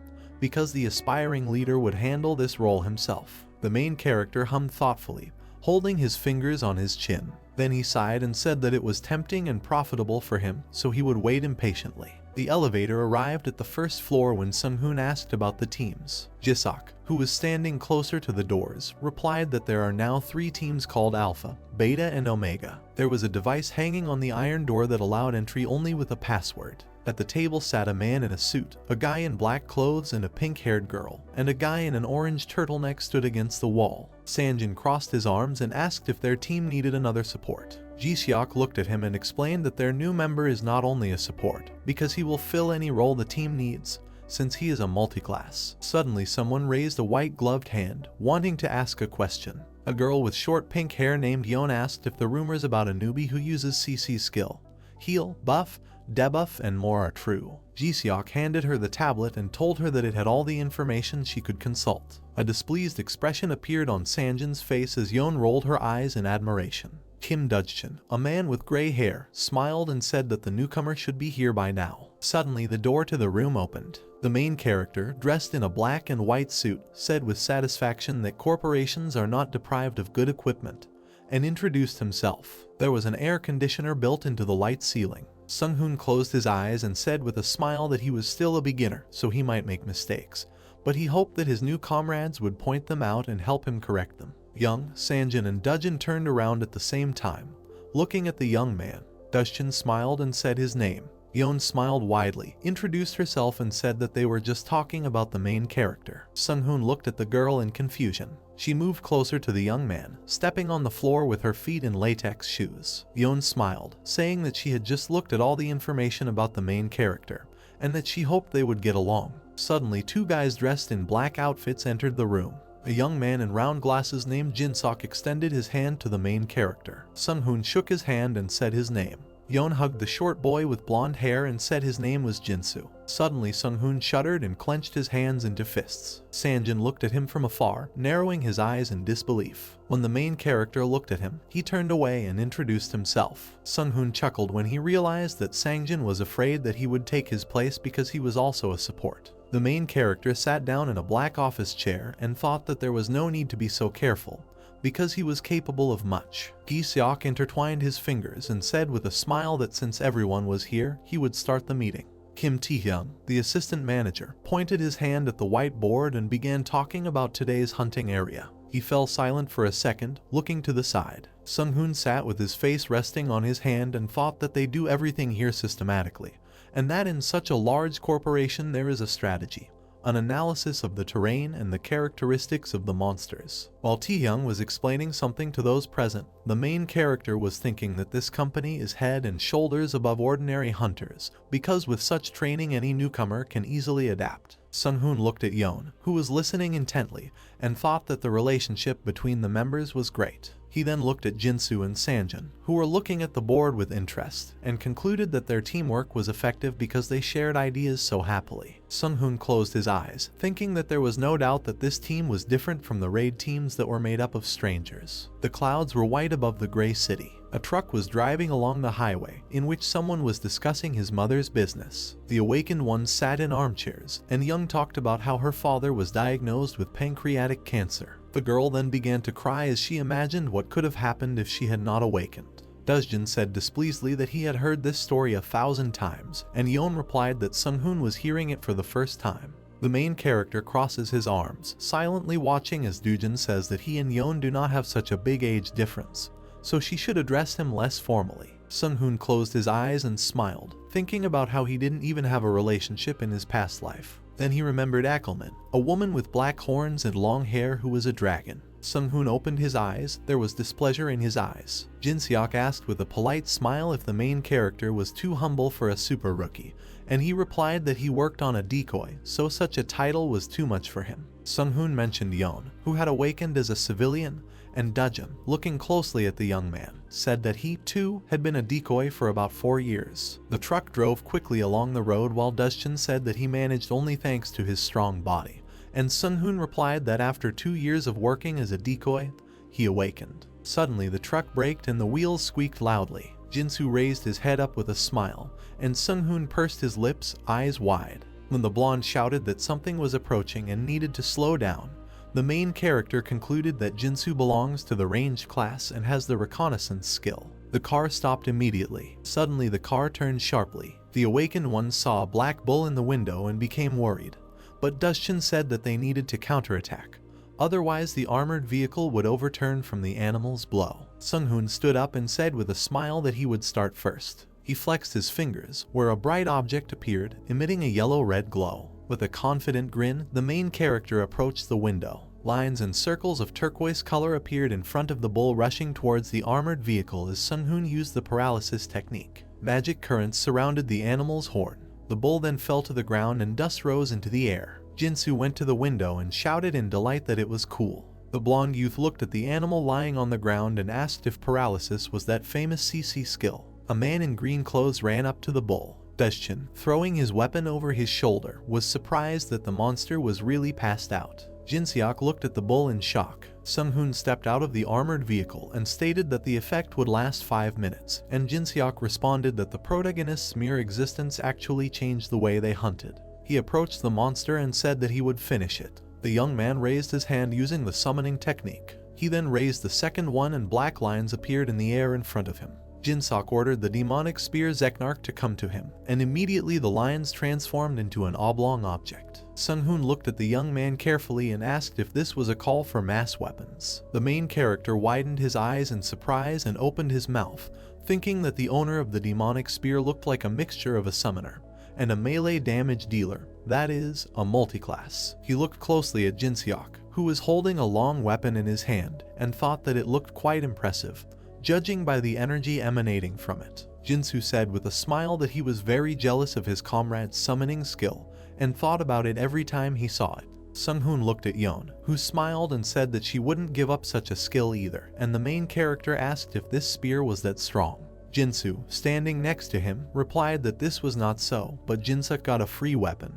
Speaker 1: because the aspiring leader would handle this role himself. The main character hummed thoughtfully, holding his fingers on his chin. Then he sighed and said that it was tempting and profitable for him, so he would wait impatiently. The elevator arrived at the first floor when Sung-hoon asked about the teams. Jisok, who was standing closer to the doors, replied that there are now 3 teams called Alpha, Beta and Omega. There was a device hanging on the iron door that allowed entry only with a password. At the table sat a man in a suit, a guy in black clothes and a pink-haired girl, and a guy in an orange turtleneck stood against the wall. Sanjin crossed his arms and asked if their team needed another support. Gi-seok looked at him and explained that their new member is not only a support, because he will fill any role the team needs, since he is a multi-class. Suddenly someone raised a white-gloved hand, wanting to ask a question. A girl with short pink hair named Yeon asked if the rumors about a newbie who uses CC skill, heal, buff, debuff, and more are true. Gi-seok handed her the tablet and told her that it had all the information she could consult. A displeased expression appeared on Sanjin's face as Yeon rolled her eyes in admiration. Kim Dudchin, a man with gray hair, smiled and said that the newcomer should be here by now. Suddenly the door to the room opened. The main character, dressed in a black and white suit, said with satisfaction that corporations are not deprived of good equipment, and introduced himself. There was an air conditioner built into the light ceiling. Sung-hoon closed his eyes and said with a smile that he was still a beginner, so he might make mistakes, but he hoped that his new comrades would point them out and help him correct them. Young, Sanjin and Dudjin turned around at the same time, looking at the young man. Dudjin smiled and said his name. Yeon smiled widely, introduced herself and said that they were just talking about the main character. Sung-hoon looked at the girl in confusion. She moved closer to the young man, stepping on the floor with her feet in latex shoes. Yeon smiled, saying that she had just looked at all the information about the main character, and that she hoped they would get along. Suddenly 2 guys dressed in black outfits entered the room. A young man in round glasses named Jinsok extended his hand to the main character. Sung-hoon shook his hand and said his name. Yeon hugged the short boy with blonde hair and said his name was Jinsu. Suddenly Sung-hoon shuddered and clenched his hands into fists. Sanjin looked at him from afar, narrowing his eyes in disbelief. When the main character looked at him, he turned away and introduced himself. Sung-hoon chuckled when he realized that Sanjin was afraid that he would take his place because he was also a support. The main character sat down in a black office chair and thought that there was no need to be so careful, because he was capable of much. Gi-seok intertwined his fingers and said with a smile that since everyone was here, he would start the meeting. Kim Taehyung, the assistant manager, pointed his hand at the whiteboard and began talking about today's hunting area. He fell silent for a second, looking to the side. Sung-hoon sat with his face resting on his hand and thought that they do everything here systematically, and that in such a large corporation there is a strategy. an analysis of the terrain and the characteristics of the monsters. While Taehyung was explaining something to those present, the main character was thinking that this company is head and shoulders above ordinary hunters, because with such training any newcomer can easily adapt. Sung-hoon looked at Yeon, who was listening intently, and thought that the relationship between the members was great. He then looked at Jinsu and Sanjin, who were looking at the board with interest, and concluded that their teamwork was effective because they shared ideas so happily. Sung-hoon closed his eyes, thinking that there was no doubt that this team was different from the raid teams that were made up of strangers. The clouds were white above the gray city. A truck was driving along the highway, in which someone was discussing his mother's business. The awakened ones sat in armchairs, and Young talked about how her father was diagnosed with pancreatic cancer. The girl then began to cry as she imagined what could have happened if she had not awakened. Dusjin said displeasedly that he had heard this story 1,000 times, and Yeon replied that Sung-hoon was hearing it for the first time. The main character crosses his arms, silently watching as Dujin says that he and Yeon do not have such a big age difference, so she should address him less formally. Sung-hoon closed his eyes and smiled, thinking about how he didn't even have a relationship in his past life. Then he remembered Ackelman, a woman with black horns and long hair who was a dragon. Sung-hoon opened his eyes. There was displeasure in his eyes. Jin-seok asked with a polite smile if the main character was too humble for a super rookie, and he replied that he worked on a decoy, so such a title was too much for him. Sung-hoon mentioned Yeon, who had awakened as a civilian, and Dujin, looking closely at the young man, said that he, too, had been a decoy for about 4 years. The truck drove quickly along the road while Dusjin said that he managed only thanks to his strong body, and Sung-hoon replied that after 2 years of working as a decoy, he awakened. Suddenly the truck braked and the wheels squeaked loudly. Jinsu raised his head up with a smile, and Sung-hoon pursed his lips, eyes wide. When the blonde shouted that something was approaching and needed to slow down, the main character concluded that Jinsu belongs to the ranged class and has the reconnaissance skill. The car stopped immediately. Suddenly the car turned sharply. The awakened ones saw a black bull in the window and became worried, but Dusjin said that they needed to counterattack. Otherwise the armored vehicle would overturn from the animal's blow. Sung-hoon stood up and said with a smile that he would start first. He flexed his fingers, where a bright object appeared, emitting a yellow-red glow. With a confident grin, the main character approached the window. Lines and circles of turquoise color appeared in front of the bull rushing towards the armored vehicle as Sung-hoon used the paralysis technique. Magic currents surrounded the animal's horn. The bull then fell to the ground and dust rose into the air. Jinsu went to the window and shouted in delight that it was cool. The blonde youth looked at the animal lying on the ground and asked if paralysis was that famous CC skill. A man in green clothes ran up to the bull. Dusjin, throwing his weapon over his shoulder, was surprised that the monster was really passed out. Jin-seok looked at the bull in shock. Sung-hoon stepped out of the armored vehicle and stated that the effect would last 5 minutes, and Jin-seok responded that the protagonist's mere existence actually changed the way they hunted. He approached the monster and said that he would finish it. The young man raised his hand using the summoning technique. He then raised the second one and black lines appeared in the air in front of him. Jin-seok ordered the demonic spear Zeknark to come to him, and immediately the lines transformed into an oblong object. Sung-hoon looked at the young man carefully and asked if this was a call for mass weapons. The main character widened his eyes in surprise and opened his mouth, thinking that the owner of the demonic spear looked like a mixture of a summoner and a melee damage dealer, that is, a multiclass. He looked closely at Jin-seok, who was holding a long weapon in his hand, and thought that it looked quite impressive, judging by the energy emanating from it. Jinsu said with a smile that he was very jealous of his comrade's summoning skill, and thought about it every time he saw it. Sung-hoon looked at Yeon, who smiled and said that she wouldn't give up such a skill either, and the main character asked if this spear was that strong. Jinsu, standing next to him, replied that this was not so, but Jin-seok got a free weapon,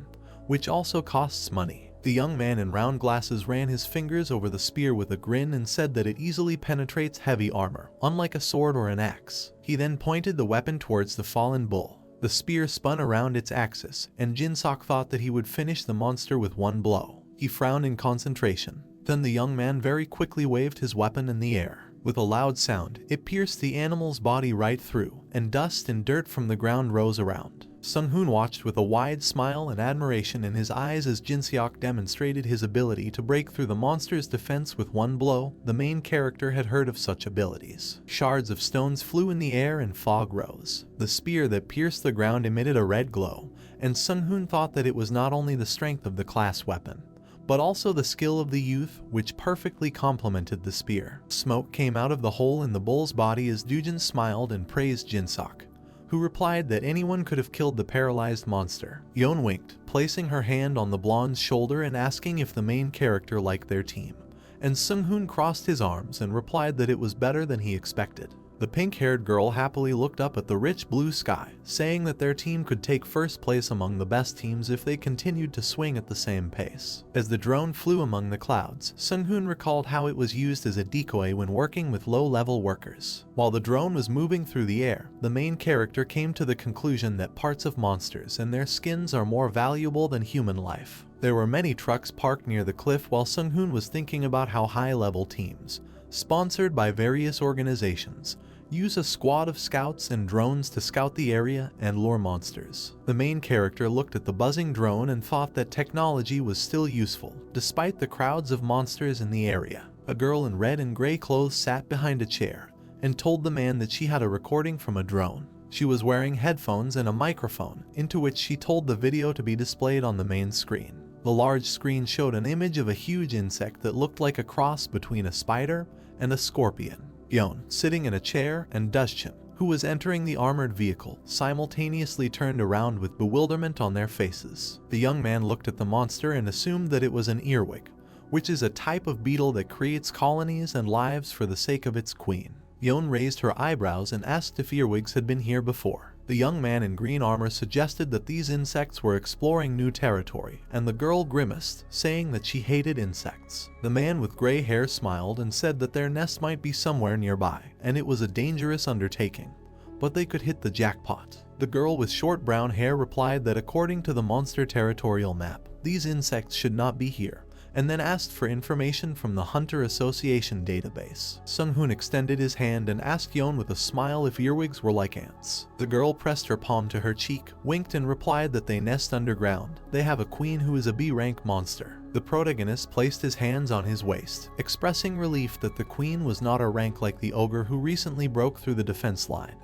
Speaker 1: which also costs money. The young man in round glasses ran his fingers over the spear with a grin and said that it easily penetrates heavy armor, unlike a sword or an axe. He then pointed the weapon towards the fallen bull. The spear spun around its axis, and Jin-seok thought that he would finish the monster with one blow. He frowned in concentration. Then the young man very quickly waved his weapon in the air. With a loud sound, it pierced the animal's body right through, and dust and dirt from the ground rose around. Sung-hoon watched with a wide smile and admiration in his eyes as Jin-seok demonstrated his ability to break through the monster's defense with one blow. The main character had heard of such abilities. Shards of stones flew in the air and fog rose. The spear that pierced the ground emitted a red glow, and Sung-hoon thought that it was not only the strength of the class weapon, but also the skill of the youth, which perfectly complemented the spear. Smoke came out of the hole in the bull's body as Dujin smiled and praised Jinsok, who replied that anyone could have killed the paralyzed monster. Yeon winked, placing her hand on the blonde's shoulder and asking if the main character liked their team, and Sung-hoon crossed his arms and replied that it was better than he expected. The pink-haired girl happily looked up at the rich blue sky, saying that their team could take first place among the best teams if they continued to swing at the same pace. As the drone flew among the clouds, Sung-hoon recalled how it was used as a decoy when working with low-level workers. While the drone was moving through the air, the main character came to the conclusion that parts of monsters and their skins are more valuable than human life. There were many trucks parked near the cliff while Sung-hoon was thinking about how high-level teams, sponsored by various organizations, use a squad of scouts and drones to scout the area and lure monsters. The main character looked at the buzzing drone and thought that technology was still useful, despite the crowds of monsters in the area. A girl in red and gray clothes sat behind a chair and told the man that she had a recording from a drone. She was wearing headphones and a microphone, into which she told the video to be displayed on the main screen. The large screen showed an image of a huge insect that looked like a cross between a spider and a scorpion. Yeon, sitting in a chair, and Dustin, who was entering the armored vehicle, simultaneously turned around with bewilderment on their faces. The young man looked at the monster and assumed that it was an earwig, which is a type of beetle that creates colonies and lives for the sake of its queen. Yeon raised her eyebrows and asked if earwigs had been here before. The young man in green armor suggested that these insects were exploring new territory, and the girl grimaced, saying that she hated insects. The man with gray hair smiled and said that their nest might be somewhere nearby, and it was a dangerous undertaking, but they could hit the jackpot. The girl with short brown hair replied that according to the monster territorial map, these insects should not be here, and then asked for information from the Hunter Association database. Sung-hoon extended his hand and asked Yeon with a smile if earwigs were like ants. The girl pressed her palm to her cheek, winked and replied that they nest underground. They have a queen who is a B-rank monster. The protagonist placed his hands on his waist, expressing relief that the queen was not a rank like the ogre who recently broke through the defense line.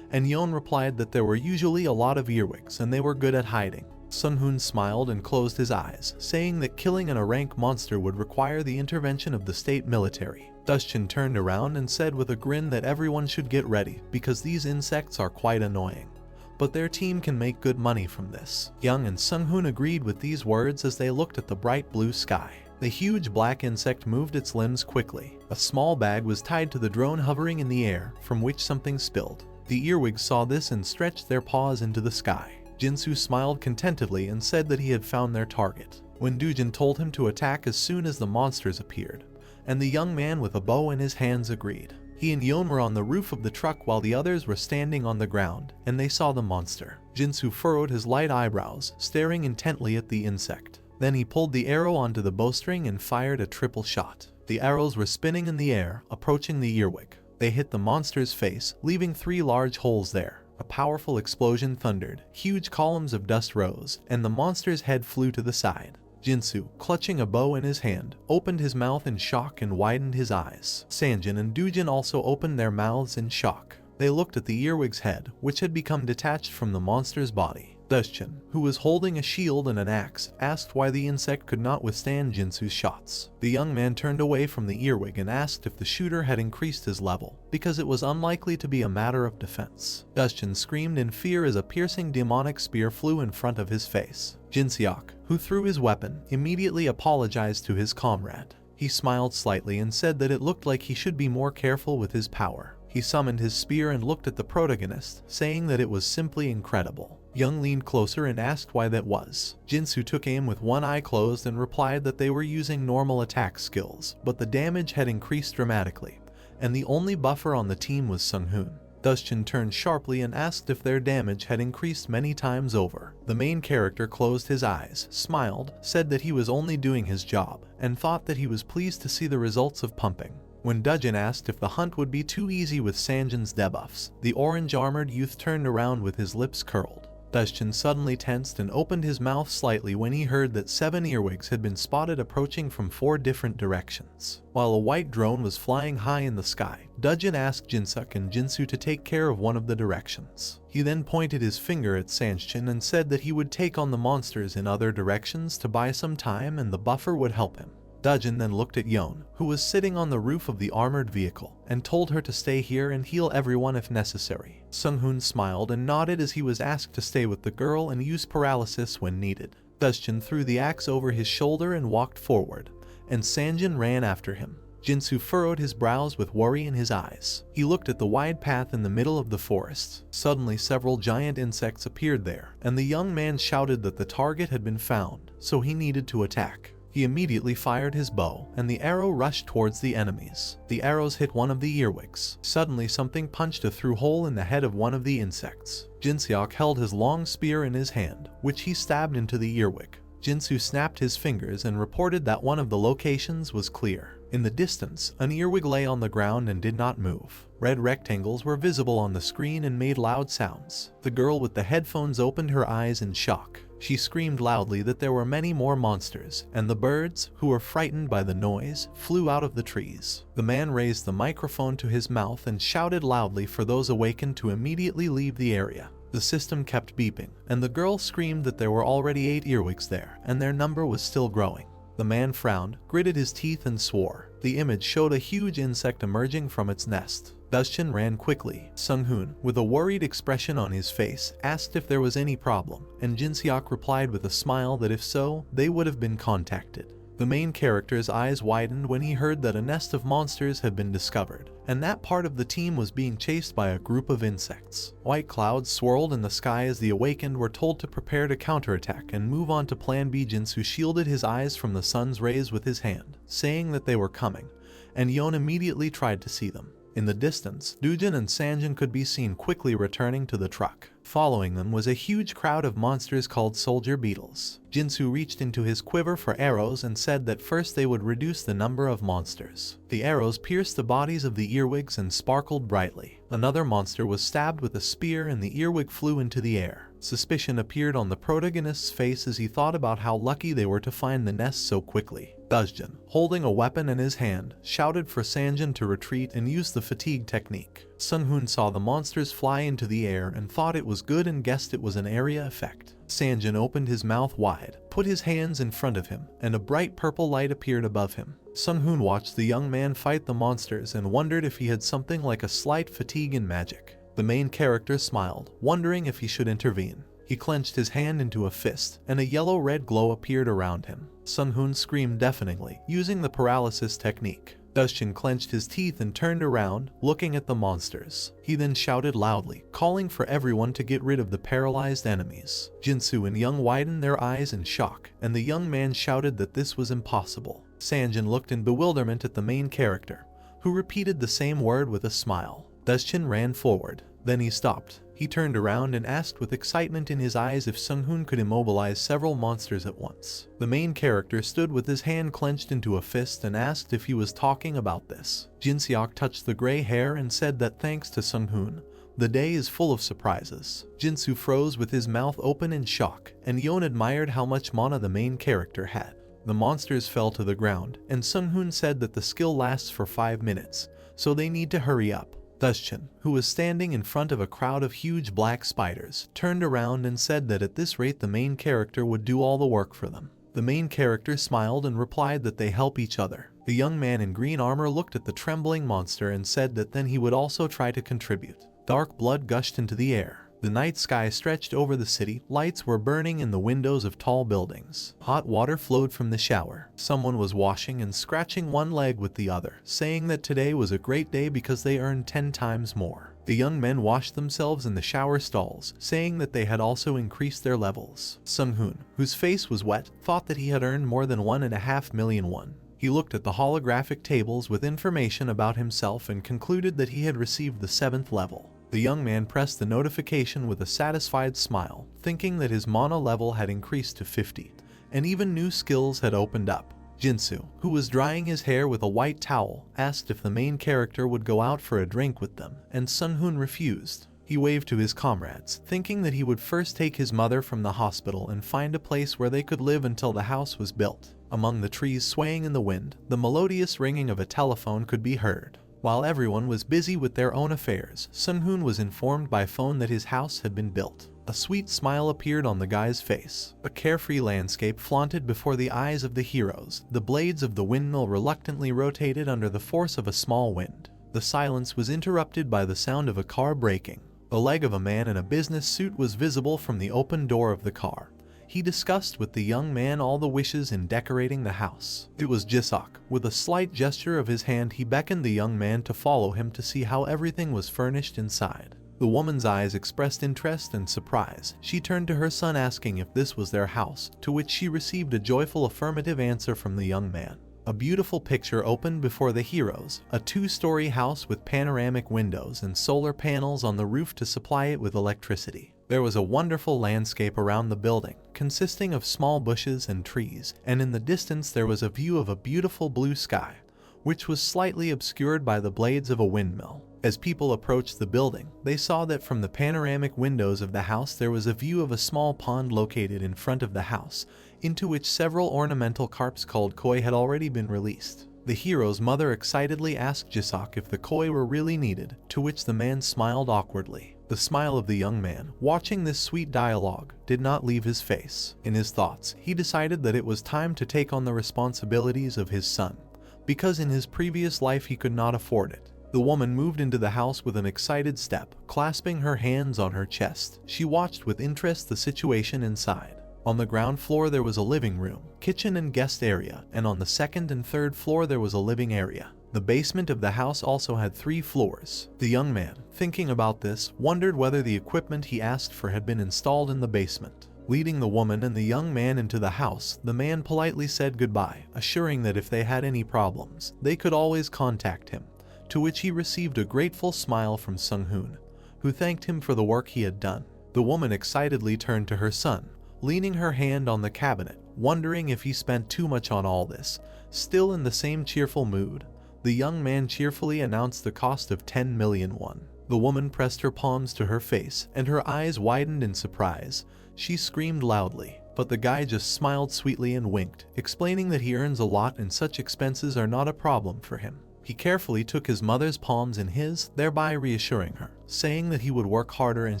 Speaker 1: And Yeon replied that there were usually a lot of earwigs and they were good at hiding. Sung-hoon smiled and closed his eyes, saying that killing a rank monster would require the intervention of the state military. Dustin turned around and said with a grin that everyone should get ready, because these insects are quite annoying, but their team can make good money from this. Young and Sung-hoon agreed with these words as they looked at the bright blue sky. The huge black insect moved its limbs quickly. A small bag was tied to the drone hovering in the air, from which something spilled. The earwigs saw this and stretched their paws into the sky. Jinsu smiled contentedly and said that he had found their target, when Dujin told him to attack as soon as the monsters appeared, and the young man with a bow in his hands agreed. He and Yeon were on the roof of the truck while the others were standing on the ground, and they saw the monster. Jinsu furrowed his light eyebrows, staring intently at the insect. Then he pulled the arrow onto the bowstring and fired a triple shot. The arrows were spinning in the air, approaching the earwig. They hit the monster's face, leaving 3 large holes there. A powerful explosion thundered, huge columns of dust rose, and the monster's head flew to the side. Jinsu, clutching a bow in his hand, opened his mouth in shock and widened his eyes. Sanjin and Dujin also opened their mouths in shock. They looked at the earwig's head, which had become detached from the monster's body. Dustin, who was holding a shield and an axe, asked why the insect could not withstand Jinsu's shots. The young man turned away from the earwig and asked if the shooter had increased his level, because it was unlikely to be a matter of defense. Dustin screamed in fear as a piercing demonic spear flew in front of his face. Jinseok, who threw his weapon, immediately apologized to his comrade. He smiled slightly and said that it looked like he should be more careful with his power. He summoned his spear and looked at the protagonist, saying that it was simply incredible. Young leaned closer and asked why that was. Jinsu took aim with one eye closed and replied that they were using normal attack skills, but the damage had increased dramatically, and the only buffer on the team was Sung-hoon. Dustin turned sharply and asked if their damage had increased many times over. The main character closed his eyes, smiled, said that he was only doing his job, and thought that he was pleased to see the results of pumping. When Dujin asked if the hunt would be too easy with Sanjin's debuffs, the orange-armored youth turned around with his lips curled. Dustin suddenly tensed and opened his mouth slightly when he heard that 7 earwigs had been spotted approaching from 4 different directions. While a white drone was flying high in the sky, Dustin asked Jinsuk and Jinsu to take care of one of the directions. He then pointed his finger at Sanjin and said that he would take on the monsters in other directions to buy some time and the buffer would help him. Dujin then looked at Yon, who was sitting on the roof of the armored vehicle, and told her to stay here and heal everyone if necessary. Sung-hoon smiled and nodded as he was asked to stay with the girl and use paralysis when needed. Dustin threw the axe over his shoulder and walked forward, and Sanjin ran after him. Jinsu furrowed his brows with worry in his eyes. He looked at the wide path in the middle of the forest. Suddenly several giant insects appeared there, and the young man shouted that the target had been found, so he needed to attack. He immediately fired his bow, and the arrow rushed towards the enemies. The arrows hit one of the earwigs. Suddenly something punched a through hole in the head of one of the insects. Jinseok held his long spear in his hand, which he stabbed into the earwig. Jinsu snapped his fingers and reported that one of the locations was clear. In the distance, an earwig lay on the ground and did not move. Red rectangles were visible on the screen and made loud sounds. The girl with the headphones opened her eyes in shock. She screamed loudly that there were many more monsters, and the birds, who were frightened by the noise, flew out of the trees. The man raised the microphone to his mouth and shouted loudly for those awakened to immediately leave the area. The system kept beeping, and the girl screamed that there were already 8 earwigs there, and their number was still growing. The man frowned, gritted his teeth and swore. The image showed a huge insect emerging from its nest. Dustin ran quickly. Sung-hoon, with a worried expression on his face, asked if there was any problem, and Jinseok replied with a smile that if so, they would have been contacted. The main character's eyes widened when he heard that a nest of monsters had been discovered, and that part of the team was being chased by a group of insects. White clouds swirled in the sky as the awakened were told to prepare to counterattack and move on to Plan B. Jinsu shielded his eyes from the sun's rays with his hand, saying that they were coming, and Yon immediately tried to see them. In the distance, Dujin and Sanjin could be seen quickly returning to the truck. Following them was a huge crowd of monsters called soldier beetles. Jinsu reached into his quiver for arrows and said that first they would reduce the number of monsters. The arrows pierced the bodies of the earwigs and sparkled brightly. Another monster was stabbed with a spear and the earwig flew into the air. Suspicion appeared on the protagonist's face as he thought about how lucky they were to find the nest so quickly. Dusjin, holding a weapon in his hand, shouted for Sanjin to retreat and use the fatigue technique. Sung-hoon saw the monsters fly into the air and thought it was good and guessed it was an area effect. Sanjin opened his mouth wide, put his hands in front of him, and a bright purple light appeared above him. Sung-hoon watched the young man fight the monsters and wondered if he had something like a slight fatigue in magic. The main character smiled, wondering if he should intervene. He clenched his hand into a fist, and a yellow-red glow appeared around him. Sung-hoon screamed deafeningly, using the paralysis technique. Dustin clenched his teeth and turned around, looking at the monsters. He then shouted loudly, calling for everyone to get rid of the paralyzed enemies. Jinsu and Young widened their eyes in shock, and the young man shouted that this was impossible. Sanjin looked in bewilderment at the main character, who repeated the same word with a smile. Dustin ran forward. Then he stopped. He turned around and asked with excitement in his eyes if Sung-hoon could immobilize several monsters at once. The main character stood with his hand clenched into a fist and asked if he was talking about this. Jinseok touched the gray hair and said that thanks to Sung-hoon, the day is full of surprises. Jinsu froze with his mouth open in shock, and Yon admired how much mana the main character had. The monsters fell to the ground, and Sung-hoon said that the skill lasts for 5 minutes, so they need to hurry up. Dustin, who was standing in front of a crowd of huge black spiders, turned around and said that at this rate the main character would do all the work for them. The main character smiled and replied that they help each other. The young man in green armor looked at the trembling monster and said that then he would also try to contribute. Dark blood gushed into the air. The night sky stretched over the city, lights were burning in the windows of tall buildings. Hot water flowed from the shower. Someone was washing and scratching one leg with the other, saying that today was a great day because they earned 10 times more. The young men washed themselves in the shower stalls, saying that they had also increased their levels. Sung-hoon, whose face was wet, thought that he had earned more than 1.5 million won. He looked at the holographic tables with information about himself and concluded that he had received the 7th level. The young man pressed the notification with a satisfied smile, thinking that his mana level had increased to 50, and even new skills had opened up. Jinsu, who was drying his hair with a white towel, asked if the main character would go out for a drink with them, and Sung-hoon refused. He waved to his comrades, thinking that he would first take his mother from the hospital and find a place where they could live until the house was built. Among the trees swaying in the wind, the melodious ringing of a telephone could be heard. While everyone was busy with their own affairs, Sung-hoon was informed by phone that his house had been built. A sweet smile appeared on the guy's face. A carefree landscape flaunted before the eyes of the heroes. The blades of the windmill reluctantly rotated under the force of a small wind. The silence was interrupted by the sound of a car braking. The leg of a man in a business suit was visible from the open door of the car. He discussed with the young man all the wishes in decorating the house. It was Jisok. With a slight gesture of his hand, he beckoned the young man to follow him to see how everything was furnished inside. The woman's eyes expressed interest and surprise. She turned to her son asking if this was their house, to which she received a joyful affirmative answer from the young man. A beautiful picture opened before the heroes, a two-story house with panoramic windows and solar panels on the roof to supply it with electricity. There was a wonderful landscape around the building, consisting of small bushes and trees, and in the distance there was a view of a beautiful blue sky, which was slightly obscured by the blades of a windmill. As people approached the building, they saw that from the panoramic windows of the house there was a view of a small pond located in front of the house, into which several ornamental carps called koi had already been released. The hero's mother excitedly asked Jisok if the koi were really needed, to which the man smiled awkwardly. The smile of the young man, watching this sweet dialogue, did not leave his face. In his thoughts, he decided that it was time to take on the responsibilities of his son, because in his previous life he could not afford it. The woman moved into the house with an excited step, clasping her hands on her chest. She watched with interest the situation inside. On the ground floor there was a living room, kitchen and guest area, and on the second and third floor there was a living area. The basement of the house also had 3 floors. The young man, thinking about this, wondered whether the equipment he asked for had been installed in the basement. Leading the woman and the young man into the house, the man politely said goodbye, assuring that if they had any problems, they could always contact him, to which he received a grateful smile from Sung-hoon, who thanked him for the work he had done. The woman excitedly turned to her son, leaning her hand on the cabinet, wondering if he spent too much on all this. Still in the same cheerful mood, the young man cheerfully announced the cost of 10 million won. The woman pressed her palms to her face, and her eyes widened in surprise. She screamed loudly, but the guy just smiled sweetly and winked, explaining that he earns a lot and such expenses are not a problem for him. He carefully took his mother's palms in his, thereby reassuring her, saying that he would work harder and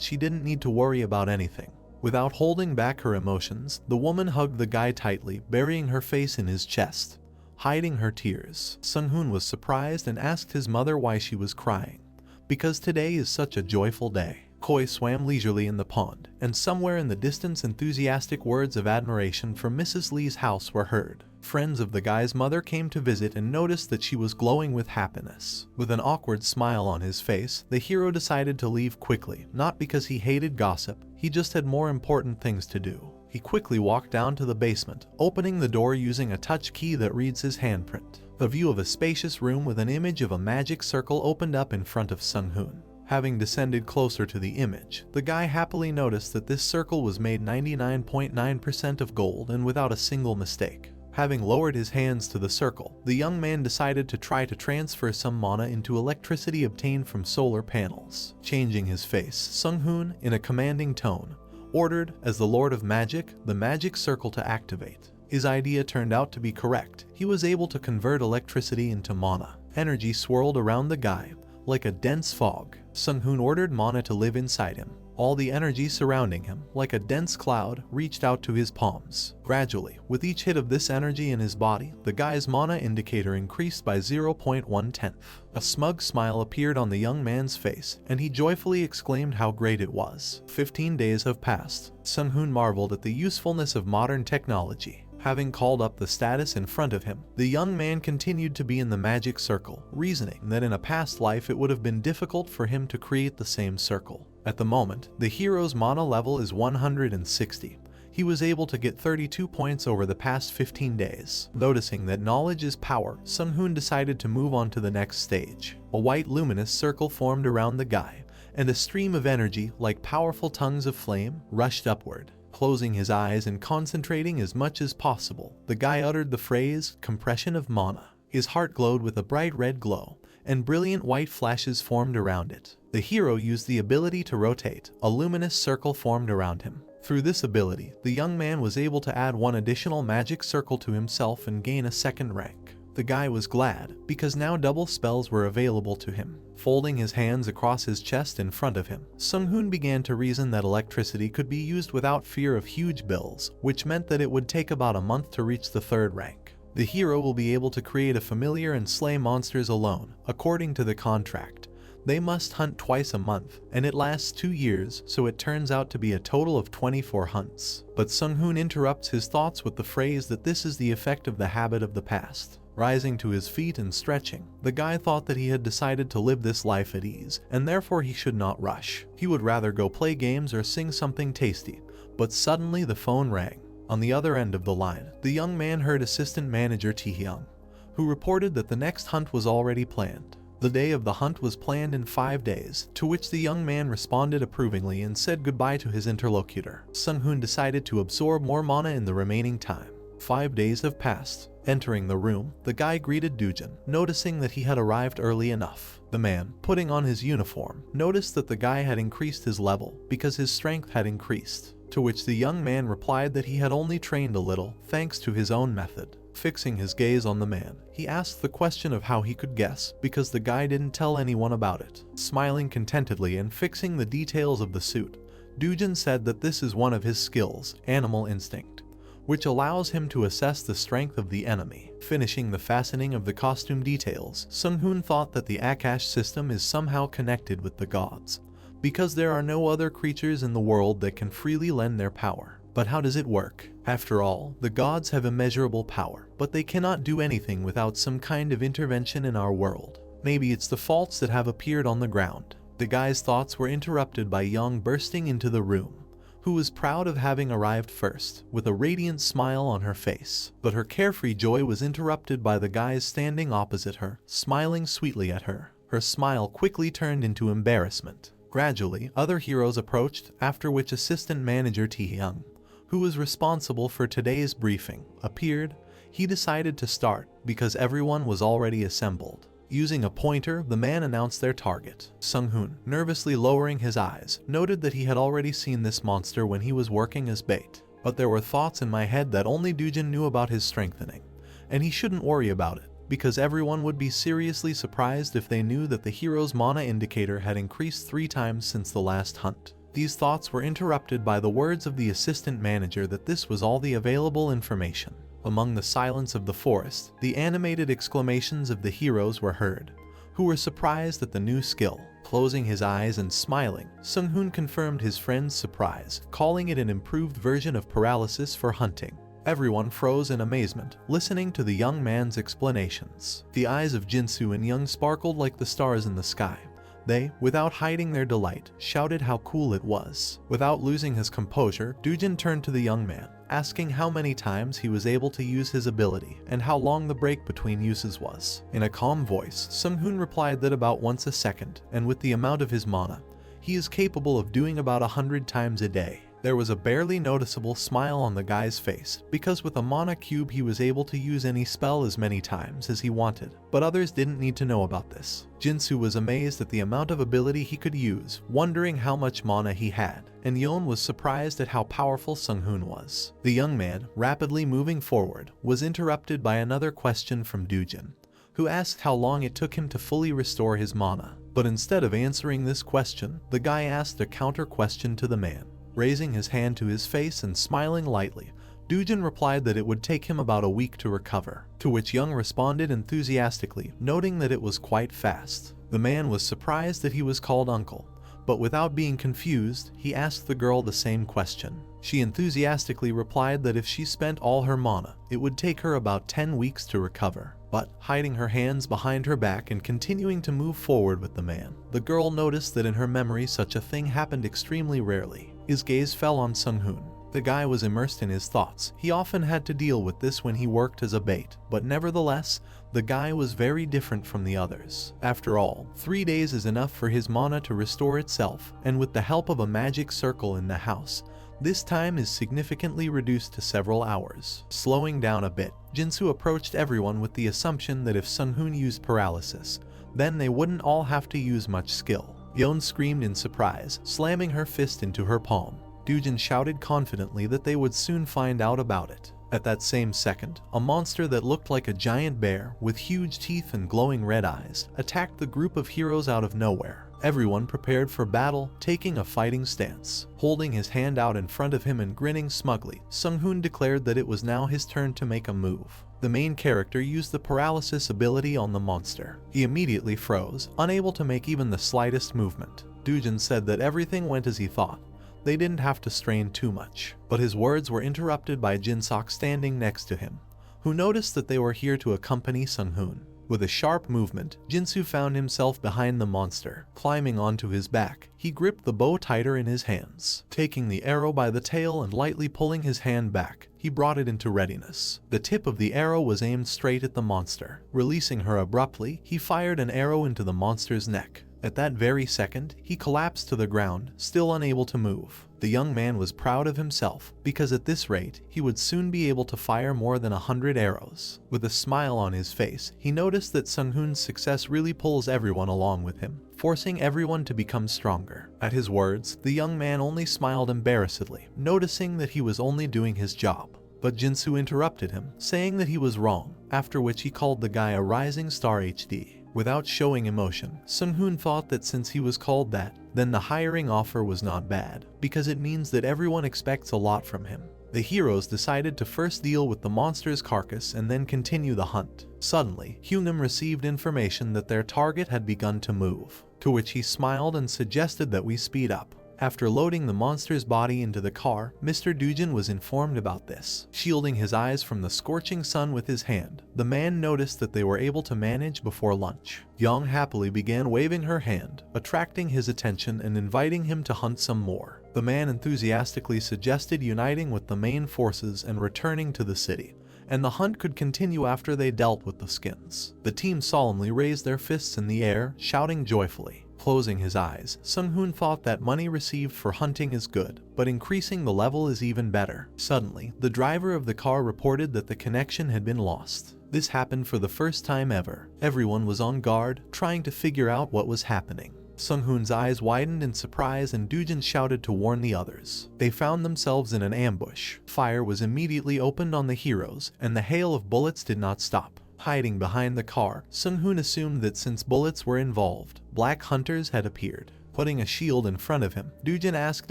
Speaker 1: she didn't need to worry about anything. Without holding back her emotions, the woman hugged the guy tightly, burying her face in his chest, hiding her tears. Sung-hoon was surprised and asked his mother why she was crying. Because today is such a joyful day. Koi swam leisurely in the pond, and somewhere in the distance enthusiastic words of admiration from Mrs. Lee's house were heard. Friends of the guy's mother came to visit and noticed that she was glowing with happiness. With an awkward smile on his face, the hero decided to leave quickly, not because he hated gossip, he just had more important things to do. He quickly walked down to the basement, opening the door using a touch key that reads his handprint. A view of a spacious room with an image of a magic circle opened up in front of Sung-hoon. Having descended closer to the image, the guy happily noticed that this circle was made 99.9% of gold and without a single mistake. Having lowered his hands to the circle, the young man decided to try to transfer some mana into electricity obtained from solar panels. Changing his face, Sung-hoon, in a commanding tone, ordered, as the Lord of Magic, the magic circle to activate. His idea turned out to be correct. He was able to convert electricity into mana. Energy swirled around the guy, like a dense fog. Sung-hoon ordered mana to live inside him. All the energy surrounding him, like a dense cloud, reached out to his palms. Gradually, with each hit of this energy in his body, the guy's mana indicator increased by 0.1/10. A smug smile appeared on the young man's face, and he joyfully exclaimed how great it was. 15 days have passed. Sung-hoon marveled at the usefulness of modern technology. Having called up the status in front of him, the young man continued to be in the magic circle, reasoning that in a past life it would have been difficult for him to create the same circle. At the moment, the hero's mana level is 160. He was able to get 32 points over the past 15 days. Noticing that knowledge is power, Sung-hoon decided to move on to the next stage. A white luminous circle formed around the guy, and a stream of energy, like powerful tongues of flame, rushed upward. Closing his eyes and concentrating as much as possible, the guy uttered the phrase, compression of mana. His heart glowed with a bright red glow, and brilliant white flashes formed around it. The hero used the ability to rotate. A luminous circle formed around him. Through this ability, the young man was able to add one additional magic circle to himself and gain a second rank. The guy was glad, because now double spells were available to him. Folding his hands across his chest in front of him, Sung-hoon began to reason that electricity could be used without fear of huge bills, which meant that it would take about a month to reach the third rank. The hero will be able to create a familiar and slay monsters alone, according to the contract. They must hunt twice a month, and it lasts 2 years, so it turns out to be a total of 24 hunts. But Sung-hoon interrupts his thoughts with the phrase that this is the effect of the habit of the past. Rising to his feet and stretching, the guy thought that he had decided to live this life at ease, and therefore he should not rush. He would rather go play games or sing something tasty. But suddenly the phone rang. On the other end of the line, the young man heard assistant manager Taehyung, who reported that the next hunt was already planned. The day of the hunt was planned in 5 days, to which the young man responded approvingly and said goodbye to his interlocutor. Sung-hoon decided to absorb more mana in the remaining time. 5 days have passed. Entering the room, the guy greeted Dujin, noticing that he had arrived early enough. The man, putting on his uniform, noticed that the guy had increased his level because his strength had increased, to which the young man replied that he had only trained a little, thanks to his own method. Fixing his gaze on the man, he asked the question of how he could guess, because the guy didn't tell anyone about it. Smiling contentedly and fixing the details of the suit, Dujin said that this is one of his skills, animal instinct, which allows him to assess the strength of the enemy. Finishing the fastening of the costume details, Sung-hoon thought that the Akash system is somehow connected with the gods, because there are no other creatures in the world that can freely lend their power. But how does it work? After all, the gods have immeasurable power, but they cannot do anything without some kind of intervention in our world. Maybe it's the faults that have appeared on the ground. The guy's thoughts were interrupted by Young bursting into the room, who was proud of having arrived first, with a radiant smile on her face. But her carefree joy was interrupted by the guys standing opposite her, smiling sweetly at her. Her smile quickly turned into embarrassment. Gradually, other heroes approached, after which assistant manager Taehyung, who was responsible for today's briefing, appeared. He decided to start, because everyone was already assembled. Using a pointer, the man announced their target. Sung-hoon, nervously lowering his eyes, noted that he had already seen this monster when he was working as bait. But there were thoughts in my head that only Dujin knew about his strengthening, and he shouldn't worry about it, because everyone would be seriously surprised if they knew that the hero's mana indicator had increased 3 times since the last hunt. These thoughts were interrupted by the words of the assistant manager that this was all the available information. Among the silence of the forest, the animated exclamations of the heroes were heard, who were surprised at the new skill. Closing his eyes and smiling, Sung-hoon confirmed his friend's surprise, calling it an improved version of paralysis for hunting. Everyone froze in amazement, listening to the young man's explanations. The eyes of Jinsu and Young sparkled like the stars in the sky. They, without hiding their delight, shouted how cool it was. Without losing his composure, Dujin turned to the young man, asking how many times he was able to use his ability and how long the break between uses was. In a calm voice, Sung-hoon replied that about once a second, and with the amount of his mana, he is capable of doing about 100 times a day. There was a barely noticeable smile on the guy's face, because with a mana cube he was able to use any spell as many times as he wanted, but others didn't need to know about this. Jinsu was amazed at the amount of ability he could use, wondering how much mana he had, and Yeon was surprised at how powerful Sung-hoon was. The young man, rapidly moving forward, was interrupted by another question from Dujin, who asked how long it took him to fully restore his mana. But instead of answering this question, the guy asked a counter question to the man. Raising his hand to his face and smiling lightly, Dujin replied that it would take him about a week to recover, to which Young responded enthusiastically, noting that it was quite fast. The man was surprised that he was called uncle, but without being confused, he asked the girl the same question. She enthusiastically replied that if she spent all her mana, it would take her about 10 weeks to recover. But, hiding her hands behind her back and continuing to move forward with the man, the girl noticed that in her memory such a thing happened extremely rarely. His gaze fell on Sung-hoon. The guy was immersed in his thoughts. He often had to deal with this when he worked as a bait, but nevertheless, the guy was very different from the others. After all, 3 days is enough for his mana to restore itself, and with the help of a magic circle in the house, this time is significantly reduced to several hours. Slowing down a bit, Jinsu approached everyone with the assumption that if Sung-hoon used paralysis, Then they wouldn't all have to use much skill. Yeon screamed in surprise, slamming her fist into her palm. Dujin shouted confidently that they would soon find out about it. At that same second, a monster that looked like a giant bear with huge teeth and glowing red eyes attacked the group of heroes out of nowhere. Everyone prepared for battle, taking a fighting stance. Holding his hand out in front of him and grinning smugly, Sung-hoon declared that it was now his turn to make a move. The main character used the paralysis ability on the monster. He immediately froze, unable to make even the slightest movement. Dujin said that everything went as he thought. They didn't have to strain too much, but his words were interrupted by Jinsok standing next to him, who noticed that they were here to accompany Sung-hoon. With a sharp movement, Jinsu found himself behind the monster. Climbing onto his back, he gripped the bow tighter in his hands. Taking the arrow by the tail and lightly pulling his hand back, he brought it into readiness. The tip of the arrow was aimed straight at the monster. Releasing her abruptly, he fired an arrow into the monster's neck. At that very second, he collapsed to the ground, still unable to move. The young man was proud of himself, because at this rate, he would soon be able to fire more than 100 arrows. With a smile on his face, he noticed that Sung-hoon's success really pulls everyone along with him, forcing everyone to become stronger. At his words, the young man only smiled embarrassedly, noticing that he was only doing his job. But Jinsu interrupted him, saying that he was wrong, after which he called the guy a rising star HD. Without showing emotion, Sung-hoon thought that since he was called that, then the hiring offer was not bad, because it means that everyone expects a lot from him. The heroes decided to first deal with the monster's carcass and then continue the hunt. Suddenly, Hyungam received information that their target had begun to move, to which he smiled and suggested that we speed up. After loading the monster's body into the car, Mr. Dujin was informed about this. Shielding his eyes from the scorching sun with his hand, the man noticed that they were able to manage before lunch. Young happily began waving her hand, attracting his attention and inviting him to hunt some more. The man enthusiastically suggested uniting with the main forces and returning to the city, and the hunt could continue after they dealt with the skins. The team solemnly raised their fists in the air, shouting joyfully. Closing his eyes, Sung-hoon thought that money received for hunting is good, but increasing the level is even better. Suddenly, the driver of the car reported that the connection had been lost. This happened for the first time ever. Everyone was on guard, trying to figure out what was happening. Sung-hoon's eyes widened in surprise and Dujin shouted to warn the others. They found themselves in an ambush. Fire was immediately opened on the heroes, and the hail of bullets did not stop. Hiding behind the car, Sung-hoon assumed that since bullets were involved, black hunters had appeared. Putting a shield in front of him, Dujin asked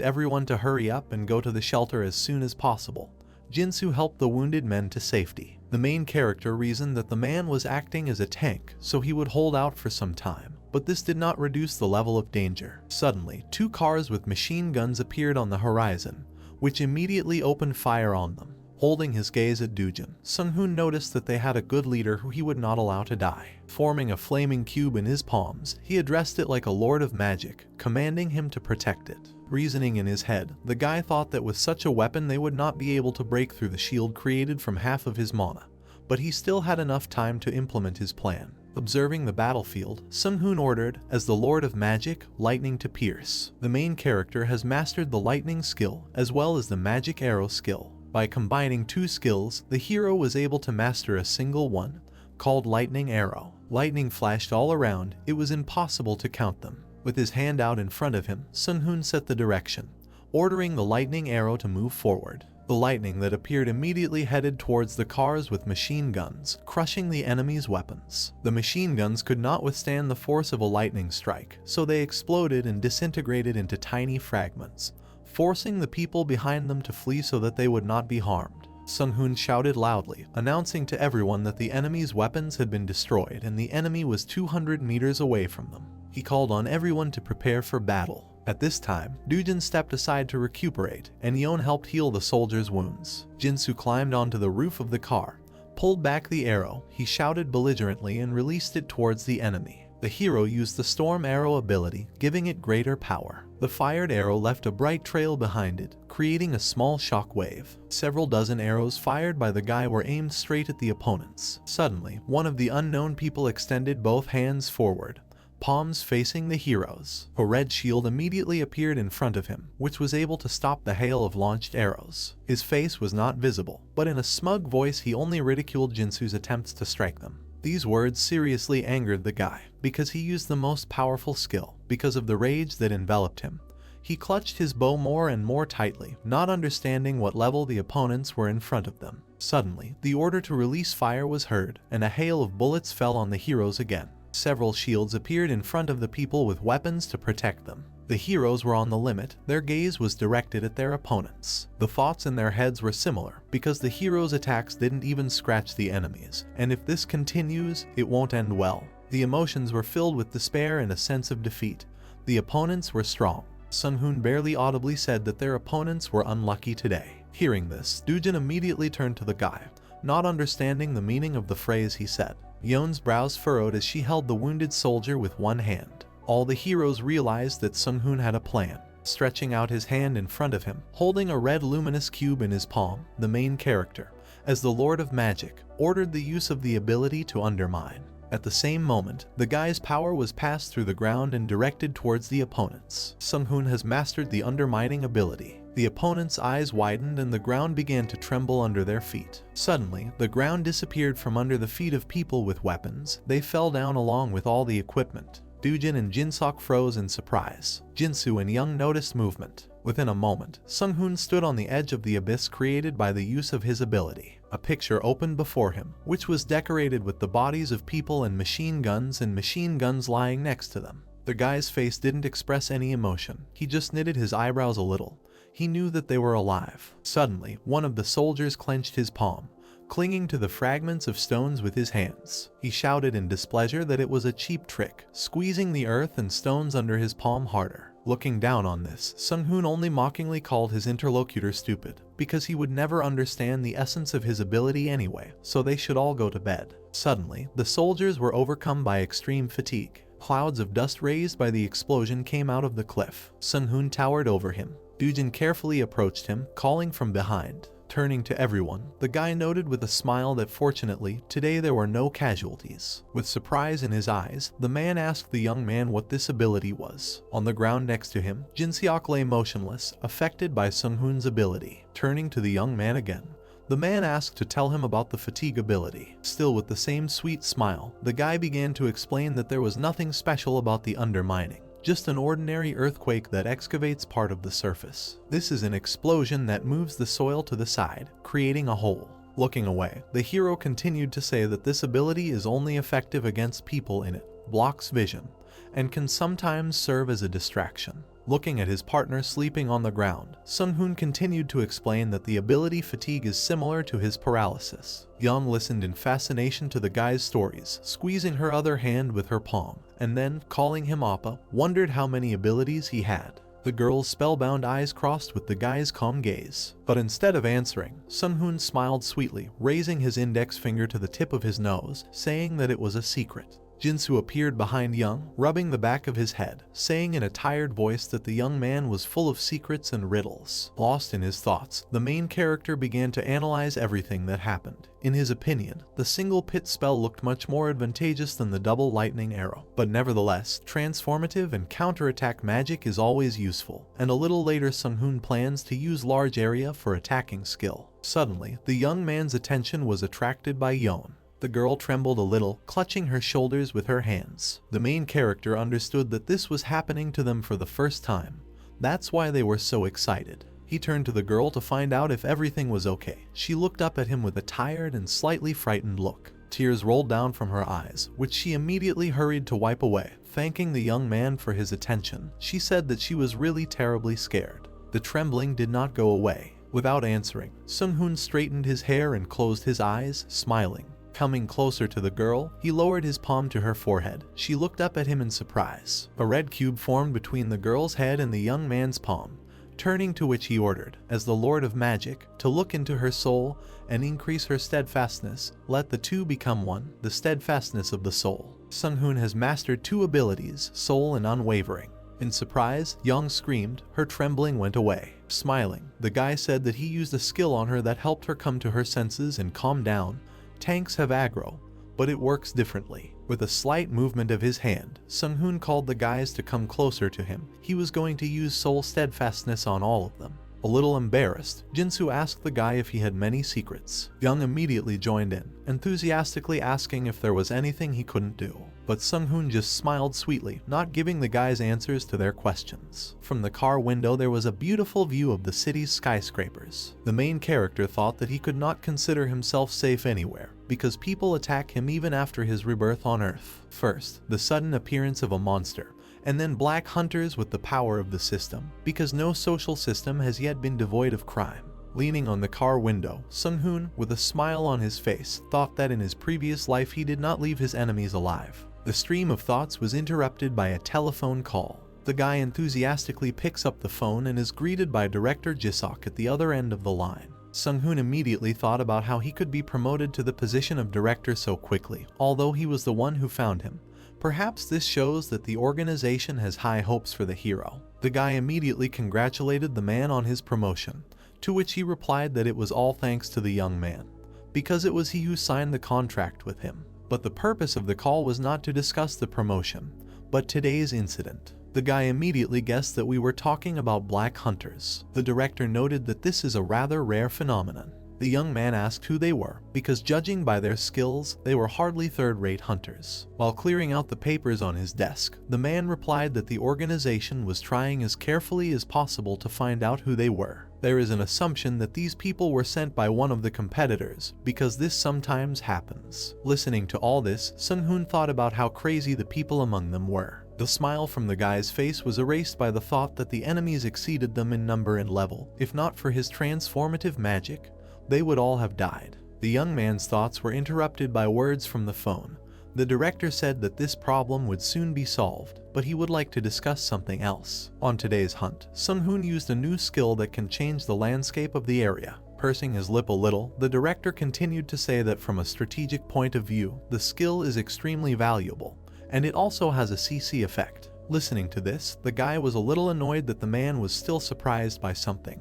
Speaker 1: everyone to hurry up and go to the shelter as soon as possible. Jinsu helped the wounded men to safety. The main character reasoned that the man was acting as a tank, so he would hold out for some time. But this did not reduce the level of danger. Suddenly, 2 cars with machine guns appeared on the horizon, which immediately opened fire on them. Holding his gaze at Dujin, Sung-hoon noticed that they had a good leader who he would not allow to die. Forming a flaming cube in his palms, he addressed it like a lord of magic, commanding him to protect it. Reasoning in his head, the guy thought that with such a weapon they would not be able to break through the shield created from half of his mana, but he still had enough time to implement his plan. Observing the battlefield, Sung-hoon ordered, as the Lord of Magic, lightning to pierce. The main character has mastered the lightning skill as well as the magic arrow skill. By combining 2 skills, the hero was able to master a single one, called Lightning Arrow. Lightning flashed all around, it was impossible to count them. With his hand out in front of him, Sung-hoon set the direction, ordering the lightning arrow to move forward. The lightning that appeared immediately headed towards the cars with machine guns, crushing the enemy's weapons. The machine guns could not withstand the force of a lightning strike, so they exploded and disintegrated into tiny fragments, forcing the people behind them to flee so that they would not be harmed. Sung-hoon shouted loudly, announcing to everyone that the enemy's weapons had been destroyed and the enemy was 200 meters away from them. He called on everyone to prepare for battle. At this time, Dujin stepped aside to recuperate, and Yeon helped heal the soldier's wounds. Jinsu climbed onto the roof of the car, pulled back the arrow, he shouted belligerently and released it towards the enemy. The hero used the Storm Arrow ability, giving it greater power. The fired arrow left a bright trail behind it, creating a small shock wave. Several dozen arrows fired by the guy were aimed straight at the opponents. Suddenly, one of the unknown people extended both hands forward, palms facing the heroes. A red shield immediately appeared in front of him, which was able to stop the hail of launched arrows. His face was not visible, but in a smug voice he only ridiculed Jinsu's attempts to strike them. These words seriously angered the guy, because he used the most powerful skill. Because of the rage that enveloped him, he clutched his bow more and more tightly, not understanding what level the opponents were in front of them. Suddenly, the order to release fire was heard, and a hail of bullets fell on the heroes again. Several shields appeared in front of the people with weapons to protect them. The heroes were on the limit, their gaze was directed at their opponents. The thoughts in their heads were similar, because the heroes' attacks didn't even scratch the enemies, and if this continues, it won't end well. The emotions were filled with despair and a sense of defeat. The opponents were strong. Sung-hoon barely audibly said that their opponents were unlucky today. Hearing this, Dujin immediately turned to the guy, not understanding the meaning of the phrase he said. Yeon's brows furrowed as she held the wounded soldier with one hand. All the heroes realized that Sung-hoon had a plan. Stretching out his hand in front of him, holding a red luminous cube in his palm, the main character, as the Lord of Magic, ordered the use of the ability to undermine. At the same moment, the guy's power was passed through the ground and directed towards the opponents. Sung-hoon has mastered the undermining ability. The opponents' eyes widened and the ground began to tremble under their feet. Suddenly, the ground disappeared from under the feet of people with weapons. They fell down along with all the equipment. Dujin and Jinsok froze in surprise. Jinsu and Young noticed movement. Within a moment, Sung-hoon stood on the edge of the abyss created by the use of his ability. A picture opened before him, which was decorated with the bodies of people and machine guns lying next to them. The guy's face didn't express any emotion. He just knitted his eyebrows a little. He knew that they were alive. Suddenly, one of the soldiers clenched his palm, clinging to the fragments of stones with his hands. He shouted in displeasure that it was a cheap trick, squeezing the earth and stones under his palm harder. Looking down on this, Sung-hoon only mockingly called his interlocutor stupid, because he would never understand the essence of his ability anyway, so they should all go to bed. Suddenly, the soldiers were overcome by extreme fatigue. Clouds of dust raised by the explosion came out of the cliff. Sung-hoon towered over him. Dujin carefully approached him, calling from behind. Turning to everyone, the guy noted with a smile that fortunately, today there were no casualties. With surprise in his eyes, the man asked the young man what this ability was. On the ground next to him, Jinseok lay motionless, affected by Sung-hoon's ability. Turning to the young man again, the man asked to tell him about the fatigue ability. Still with the same sweet smile, the guy began to explain that there was nothing special about the undermining. Just an ordinary earthquake that excavates part of the surface. This is an explosion that moves the soil to the side, creating a hole. Looking away, the hero continued to say that this ability is only effective against people in it, blocks vision, and can sometimes serve as a distraction. Looking at his partner sleeping on the ground, Sung-hoon continued to explain that the ability fatigue is similar to his paralysis. Young listened in fascination to the guy's stories, squeezing her other hand with her palm, and then, calling him Appa, wondered how many abilities he had. The girl's spellbound eyes crossed with the guy's calm gaze. But instead of answering, Sung-hoon smiled sweetly, raising his index finger to the tip of his nose, saying that it was a secret. Jinsu appeared behind Young, rubbing the back of his head, saying in a tired voice that the young man was full of secrets and riddles. Lost in his thoughts, the main character began to analyze everything that happened. In his opinion, the single pit spell looked much more advantageous than the double lightning arrow. But nevertheless, transformative and counterattack magic is always useful, and a little later Sung-hoon plans to use large area for attacking skill. Suddenly, the young man's attention was attracted by Yeon. The girl trembled a little, clutching her shoulders with her hands. The main character understood that this was happening to them for the first time. That's why they were so excited. He turned to the girl to find out if everything was okay. She looked up at him with a tired and slightly frightened look. Tears rolled down from her eyes, which she immediately hurried to wipe away. Thanking the young man for his attention, she said that she was really terribly scared. The trembling did not go away. Without answering, Sung-hoon straightened his hair and closed his eyes, smiling. Coming closer to the girl, he lowered his palm to her forehead. She looked up at him in surprise. A red cube formed between the girl's head and the young man's palm, turning to which he ordered, as the Lord of Magic, to look into her soul and increase her steadfastness. Let the two become one, the steadfastness of the soul. Sung-hoon has mastered two abilities, Soul and Unwavering. In surprise, Young screamed. Her trembling went away. Smiling, the guy said that he used a skill on her that helped her come to her senses and calm down. Tanks have aggro, but it works differently. With a slight movement of his hand, Sung-hoon called the guys to come closer to him. He was going to use soul steadfastness on all of them. A little embarrassed, Jinsu asked the guy if he had many secrets. Young immediately joined in, enthusiastically asking if there was anything he couldn't do. But Sung-hoon just smiled sweetly, not giving the guys answers to their questions. From the car window there was a beautiful view of the city's skyscrapers. The main character thought that he could not consider himself safe anywhere, because people attack him even after his rebirth on Earth. First, the sudden appearance of a monster, and then black hunters with the power of the system, because no social system has yet been devoid of crime. Leaning on the car window, Sung-hoon, with a smile on his face, thought that in his previous life he did not leave his enemies alive. The stream of thoughts was interrupted by a telephone call. The guy enthusiastically picks up the phone and is greeted by Director Jisok at the other end of the line. Sung-hoon immediately thought about how he could be promoted to the position of director so quickly, although he was the one who found him. Perhaps this shows that the organization has high hopes for the hero. The guy immediately congratulated the man on his promotion, to which he replied that it was all thanks to the young man, because it was he who signed the contract with him. But the purpose of the call was not to discuss the promotion, but today's incident. The guy immediately guessed that we were talking about black hunters. The director noted that this is a rather rare phenomenon. The young man asked who they were, because judging by their skills, they were hardly third-rate hunters. While clearing out the papers on his desk, the man replied that the organization was trying as carefully as possible to find out who they were. There is an assumption that these people were sent by one of the competitors, because this sometimes happens. Listening to all this, Sung-hoon thought about how crazy the people among them were. The smile from the guy's face was erased by the thought that the enemies exceeded them in number and level. If not for his transformative magic, they would all have died. The young man's thoughts were interrupted by words from the phone. The director said that this problem would soon be solved, but he would like to discuss something else. On today's hunt, Sung-hoon used a new skill that can change the landscape of the area. Pursing his lip a little, the director continued to say that from a strategic point of view, the skill is extremely valuable, and it also has a CC effect. Listening to this, the guy was a little annoyed that the man was still surprised by something,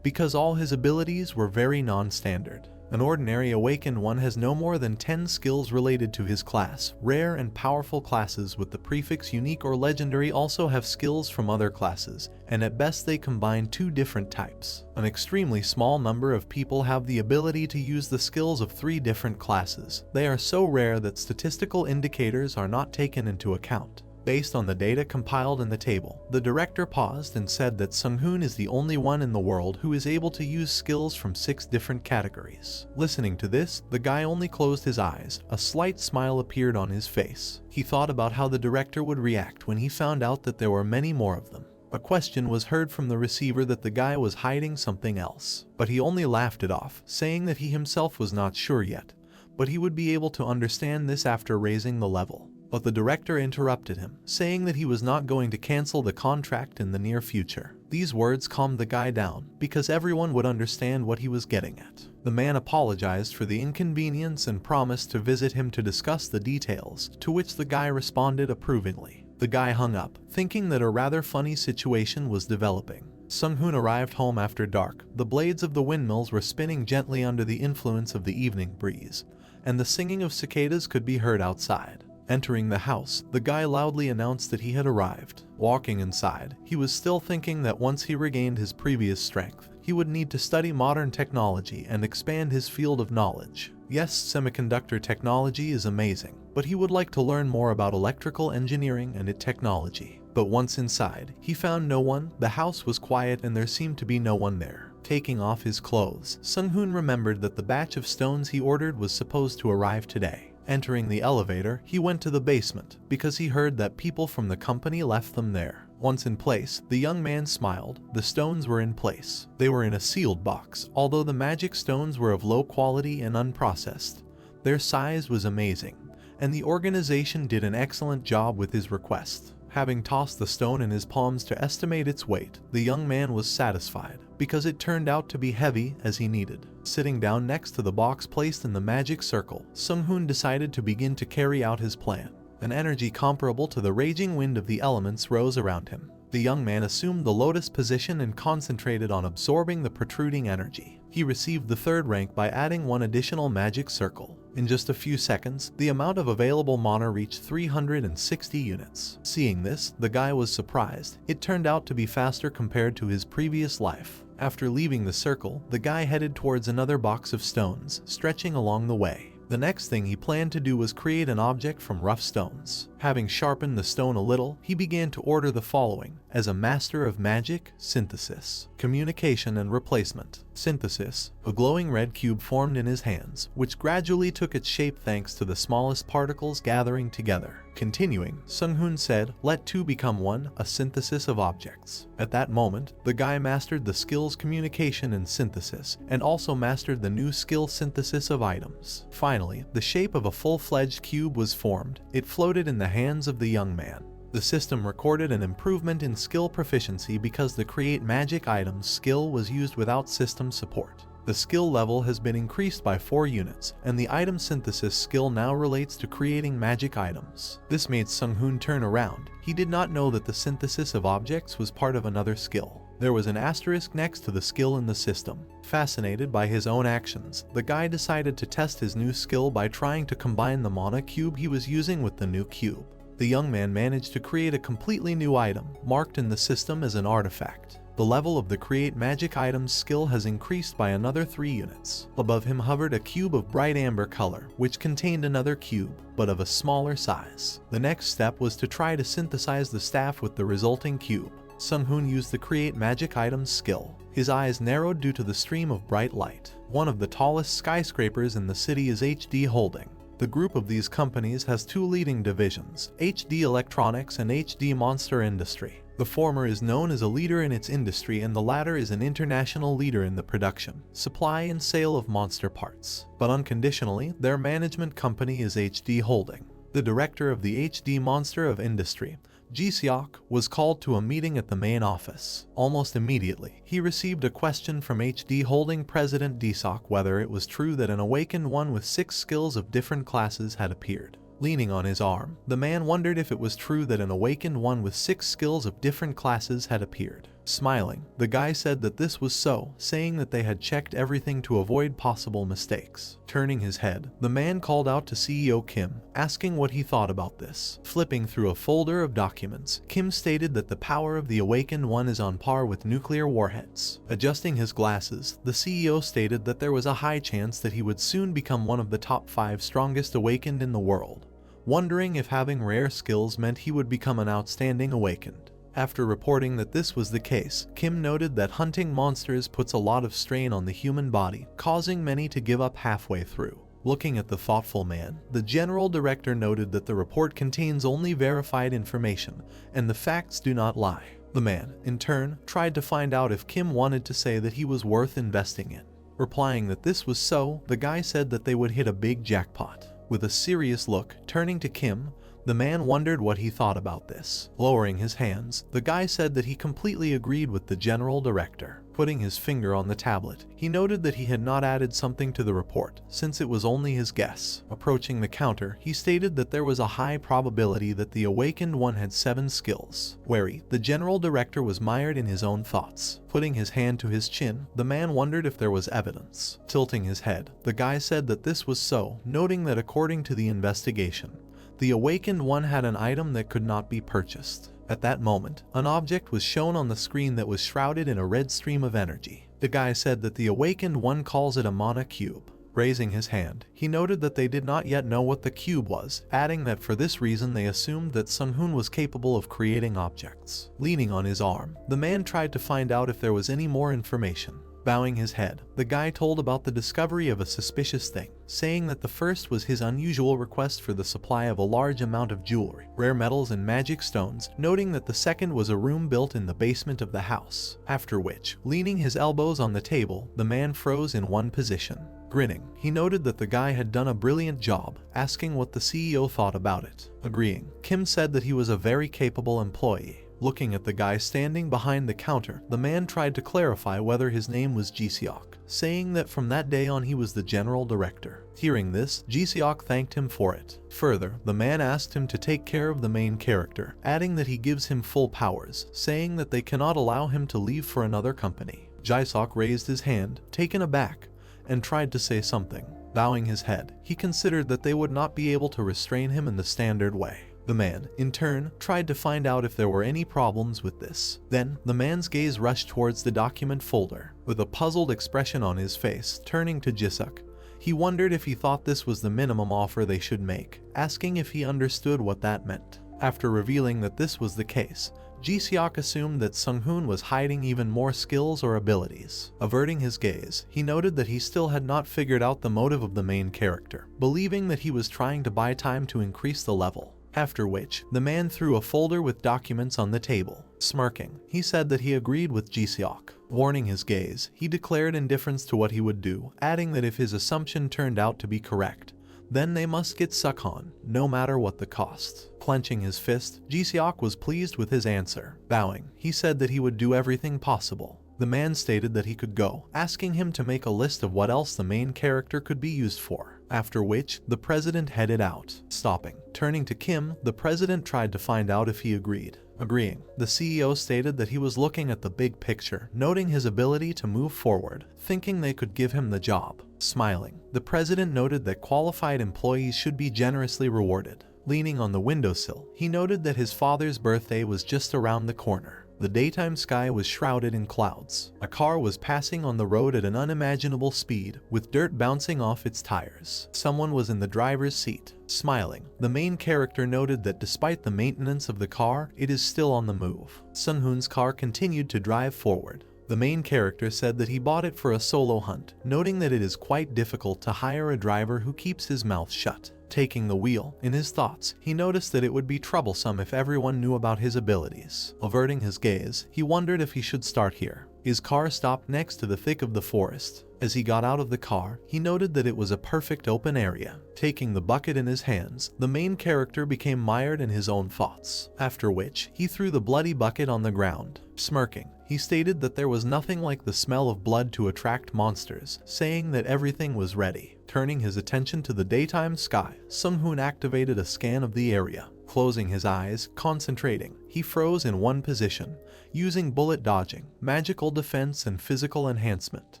Speaker 1: because all his abilities were very non-standard. An ordinary awakened one has no more than 10 skills related to his class. Rare and powerful classes with the prefix unique or legendary also have skills from other classes, and at best they combine 2 different types. An extremely small number of people have the ability to use the skills of 3 different classes. They are so rare that statistical indicators are not taken into account. Based on the data compiled in the table, the director paused and said that Sung-hoon is the only one in the world who is able to use skills from 6 different categories. Listening to this, the guy only closed his eyes. A slight smile appeared on his face. He thought about how the director would react when he found out that there were many more of them. A question was heard from the receiver that the guy was hiding something else, but he only laughed it off, saying that he himself was not sure yet, but he would be able to understand this after raising the level. But the director interrupted him, saying that he was not going to cancel the contract in the near future. These words calmed the guy down, because everyone would understand what he was getting at. The man apologized for the inconvenience and promised to visit him to discuss the details, to which the guy responded approvingly. The guy hung up, thinking that a rather funny situation was developing. Sung-hoon arrived home after dark. The blades of the windmills were spinning gently under the influence of the evening breeze, and the singing of cicadas could be heard outside. Entering the house, the guy loudly announced that he had arrived. Walking inside, he was still thinking that once he regained his previous strength, he would need to study modern technology and expand his field of knowledge. Yes, semiconductor technology is amazing, but he would like to learn more about electrical engineering and its technology. But once inside, he found no one. The house was quiet and there seemed to be no one there. Taking off his clothes, Sung-hoon remembered that the batch of stones he ordered was supposed to arrive today. Entering the elevator, he went to the basement, because he heard that people from the company left them there. Once in place, the young man smiled. The stones were in place. They were in a sealed box, although the magic stones were of low quality and unprocessed. Their size was amazing, and the organization did an excellent job with his request. Having tossed the stone in his palms to estimate its weight, the young man was satisfied, because it turned out to be heavy as he needed. Sitting down next to the box placed in the magic circle, Sung-hoon decided to begin to carry out his plan. An energy comparable to the raging wind of the elements rose around him. The young man assumed the lotus position and concentrated on absorbing the protruding energy. He received the 3rd rank by adding 1 additional magic circle. In just a few seconds, the amount of available mana reached 360 units. Seeing this, the guy was surprised. It turned out to be faster compared to his previous life. After leaving the circle, the guy headed towards another box of stones, stretching along the way. The next thing he planned to do was create an object from rough stones. Having sharpened the stone a little, he began to order the following: as a master of magic, synthesis, communication and replacement. Synthesis, a glowing red cube formed in his hands, which gradually took its shape thanks to the smallest particles gathering together. Continuing, Sung-hoon said, "Let two become one, a synthesis of objects." At that moment, the guy mastered the skills communication and synthesis, and also mastered the new skill synthesis of items. Finally, the shape of a full-fledged cube was formed. It floated in the hands of the young man. The system recorded an improvement in skill proficiency because the create magic items skill was used without system support. The skill level has been increased by 4 units, and the item synthesis skill now relates to creating magic items. This made Sung-hoon turn around. He did not know that the synthesis of objects was part of another skill. There was an asterisk next to the skill in the system. Fascinated by his own actions, the guy decided to test his new skill by trying to combine the mana cube he was using with the new cube. The young man managed to create a completely new item, marked in the system as an artifact. The level of the create magic items skill has increased by another 3 units. Above him hovered a cube of bright amber color, which contained another cube, but of a smaller size. The next step was to try to synthesize the staff with the resulting cube. Sung-hoon used the create magic items skill. His eyes narrowed due to the stream of bright light. One of the tallest skyscrapers in the city is HD Holding. The group of these companies has 2 leading divisions, HD Electronics and HD Monster Industry. The former is known as a leader in its industry and the latter is an international leader in the production, supply and sale of monster parts. But unconditionally, their management company is HD Holding. The director of the HD Monster of Industry, Ji-seok, was called to a meeting at the main office. Almost immediately, he received a question from HD Holding President Ji-seok whether it was true that an awakened one with 6 skills of different classes had appeared. Leaning on his arm, the man wondered if it was true that an awakened one with 6 skills of different classes had appeared. Smiling, the guy said that this was so, saying that they had checked everything to avoid possible mistakes. Turning his head, the man called out to CEO Kim, asking what he thought about this. Flipping through a folder of documents, Kim stated that the power of the awakened one is on par with nuclear warheads. Adjusting his glasses, the CEO stated that there was a high chance that he would soon become one of the top 5 strongest awakened in the world, wondering if having rare skills meant he would become an outstanding awakened. After reporting that this was the case, Kim noted that hunting monsters puts a lot of strain on the human body, causing many to give up halfway through. Looking at the thoughtful man, the general director noted that the report contains only verified information, and the facts do not lie. The man, in turn, tried to find out if Kim wanted to say that he was worth investing in. Replying that this was so, the guy said that they would hit a big jackpot. With a serious look, turning to Kim, the man wondered what he thought about this. Lowering his hands, the guy said that he completely agreed with the general director. Putting his finger on the tablet, he noted that he had not added something to the report, since it was only his guess. Approaching the counter, he stated that there was a high probability that the awakened one had 7 skills. Wary, the general director was mired in his own thoughts. Putting his hand to his chin, the man wondered if there was evidence. Tilting his head, the guy said that this was so, noting that according to the investigation, the awakened one had an item that could not be purchased. At that moment, an object was shown on the screen that was shrouded in a red stream of energy. The guy said that the awakened one calls it a mana cube. Raising his hand, he noted that they did not yet know what the cube was, adding that for this reason they assumed that Sung-hoon was capable of creating objects. Leaning on his arm, the man tried to find out if there was any more information. Bowing his head, the guy told about the discovery of a suspicious thing, saying that the first was his unusual request for the supply of a large amount of jewelry, rare metals and magic stones, noting that the second was a room built in the basement of the house. After which, leaning his elbows on the table, the man froze in one position. Grinning, he noted that the guy had done a brilliant job, asking what the CEO thought about it. Agreeing, Kim said that he was a very capable employee. Looking at the guy standing behind the counter, the man tried to clarify whether his name was Ji-seok, saying that from that day on he was the general director. Hearing this, Ji-seok thanked him for it. Further, the man asked him to take care of the main character, adding that he gives him full powers, saying that they cannot allow him to leave for another company. Ji-seok raised his hand, taken aback, and tried to say something. Bowing his head, he considered that they would not be able to restrain him in the standard way. The man, in turn, tried to find out if there were any problems with this. Then, the man's gaze rushed towards the document folder, with a puzzled expression on his face. Turning to Jisuk, he wondered if he thought this was the minimum offer they should make, asking if he understood what that meant. After revealing that this was the case, Ji-seok assumed that Sung-hoon was hiding even more skills or abilities. Averting his gaze, he noted that he still had not figured out the motive of the main character, believing that he was trying to buy time to increase the level. After which, the man threw a folder with documents on the table. Smirking, he said that he agreed with Ji-seok. Warning his gaze, he declared indifference to what he would do, adding that if his assumption turned out to be correct, then they must get Suk-han, no matter what the cost. Clenching his fist, Ji-seok was pleased with his answer. Bowing, he said that he would do everything possible. The man stated that he could go, asking him to make a list of what else the main character could be used for. After which, the president headed out. Stopping. Turning to Kim, the president tried to find out if he agreed. Agreeing, the CEO stated that he was looking at the big picture, noting his ability to move forward, thinking they could give him the job. Smiling, the president noted that qualified employees should be generously rewarded. Leaning on the windowsill, he noted that his father's birthday was just around the corner. The daytime sky was shrouded in clouds. A car was passing on the road at an unimaginable speed, with dirt bouncing off its tires. Someone was in the driver's seat. Smiling, the main character noted that despite the maintenance of the car, it is still on the move. Sung-hoon's car continued to drive forward. The main character said that he bought it for a solo hunt, noting that it is quite difficult to hire a driver who keeps his mouth shut. Taking the wheel, in his thoughts, he noticed that it would be troublesome if everyone knew about his abilities. Averting his gaze, he wondered if he should start here. His car stopped next to the thick of the forest. As he got out of the car, he noted that it was a perfect open area. Taking the bucket in his hands, the main character became mired in his own thoughts. After which, he threw the bloody bucket on the ground. Smirking, he stated that there was nothing like the smell of blood to attract monsters, saying that everything was ready. Turning his attention to the daytime sky, Sung-hoon activated a scan of the area. Closing his eyes, concentrating, he froze in one position, using bullet dodging, magical defense, and physical enhancement.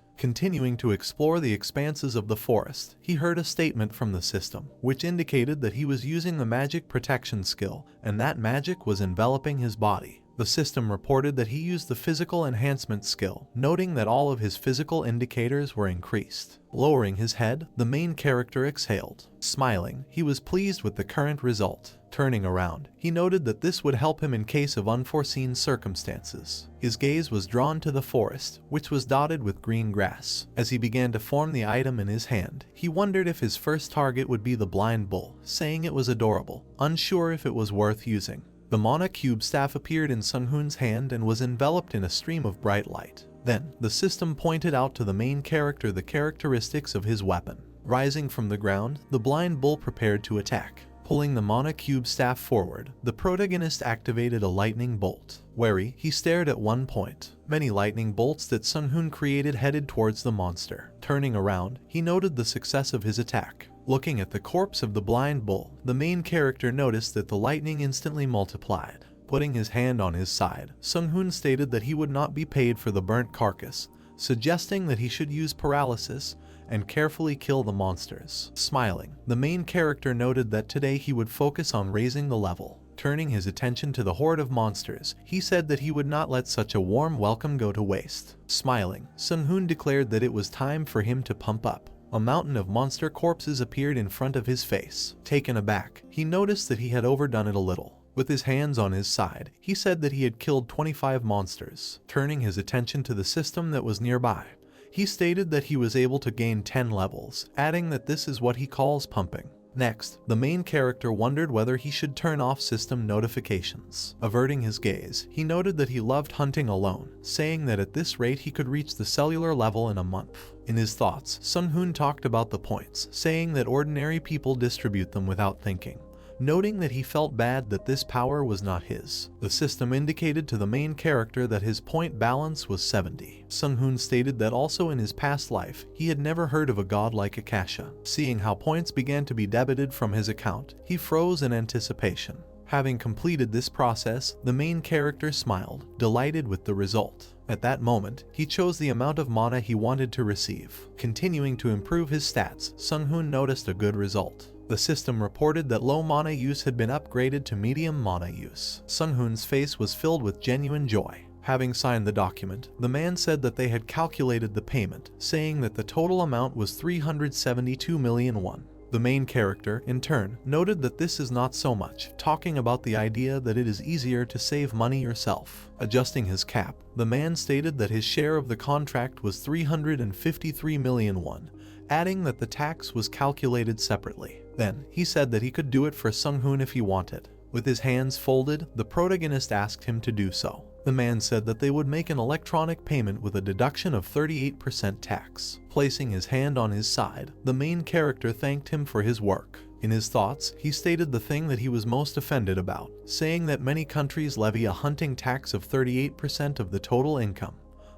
Speaker 1: Continuing to explore the expanses of the forest, he heard a statement from the system, which indicated that he was using the magic protection skill, and that magic was enveloping his body. The system reported that he used the physical enhancement skill, noting that all of his physical indicators were increased. Lowering his head, the main character exhaled. Smiling, he was pleased with the current result. Turning around, he noted that this would help him in case of unforeseen circumstances. His gaze was drawn to the forest, which was dotted with green grass. As he began to form the item in his hand, he wondered if his first target would be the blind bull, saying it was adorable, unsure if it was worth using. The Mana Cube staff appeared in Sung-hoon's hand and was enveloped in a stream of bright light. Then, the system pointed out to the main character the characteristics of his weapon. Rising from the ground, the blind bull prepared to attack. Pulling the Mana Cube staff forward, the protagonist activated a lightning bolt. Wary, he stared at one point. Many lightning bolts that Sung-hoon created headed towards the monster. Turning around, he noted the success of his attack. Looking at the corpse of the blind bull, the main character noticed that the lightning instantly multiplied. Putting his hand on his side, Sung-hoon stated that he would not be paid for the burnt carcass, suggesting that he should use paralysis and carefully kill the monsters. Smiling, the main character noted that today he would focus on raising the level. Turning his attention to the horde of monsters, he said that he would not let such a warm welcome go to waste. Smiling, Sung-hoon declared that it was time for him to pump up. A mountain of monster corpses appeared in front of his face. Taken aback, he noticed that he had overdone it a little. With his hands on his side, he said that he had killed 25 monsters. Turning his attention to the system that was nearby, he stated that he was able to gain 10 levels, adding that this is what he calls pumping. Next, the main character wondered whether he should turn off system notifications. Averting his gaze, he noted that he loved hunting alone, saying that at this rate he could reach the cellular level in a month. In his thoughts, Sung-hoon talked about the points, saying that ordinary people distribute them without thinking, noting that he felt bad that this power was not his. The system indicated to the main character that his point balance was 70. Sung-hoon stated that also in his past life, he had never heard of a god like Akasha. Seeing how points began to be debited from his account, he froze in anticipation. Having completed this process, the main character smiled, delighted with the result. At that moment, he chose the amount of mana he wanted to receive. Continuing to improve his stats, Sung-hoon noticed a good result. The system reported that low mana use had been upgraded to medium mana use. Sung-hoon's face was filled with genuine joy. Having signed the document, the man said that they had calculated the payment, saying that the total amount was 372 million won. The main character, in turn, noted that this is not so much, talking about the idea that it is easier to save money yourself. Adjusting his cap, the man stated that his share of the contract was 353 million won, adding that the tax was calculated separately. Then, he said that he could do it for Sung-hoon if he wanted. With his hands folded, the protagonist asked him to do so. The man said that they would make an electronic payment with a deduction of 38% tax. Placing his hand on his side, the main character thanked him for his work. In his thoughts, he stated the thing that he was most offended about, saying that many countries levy a hunting tax of 38% of the total income,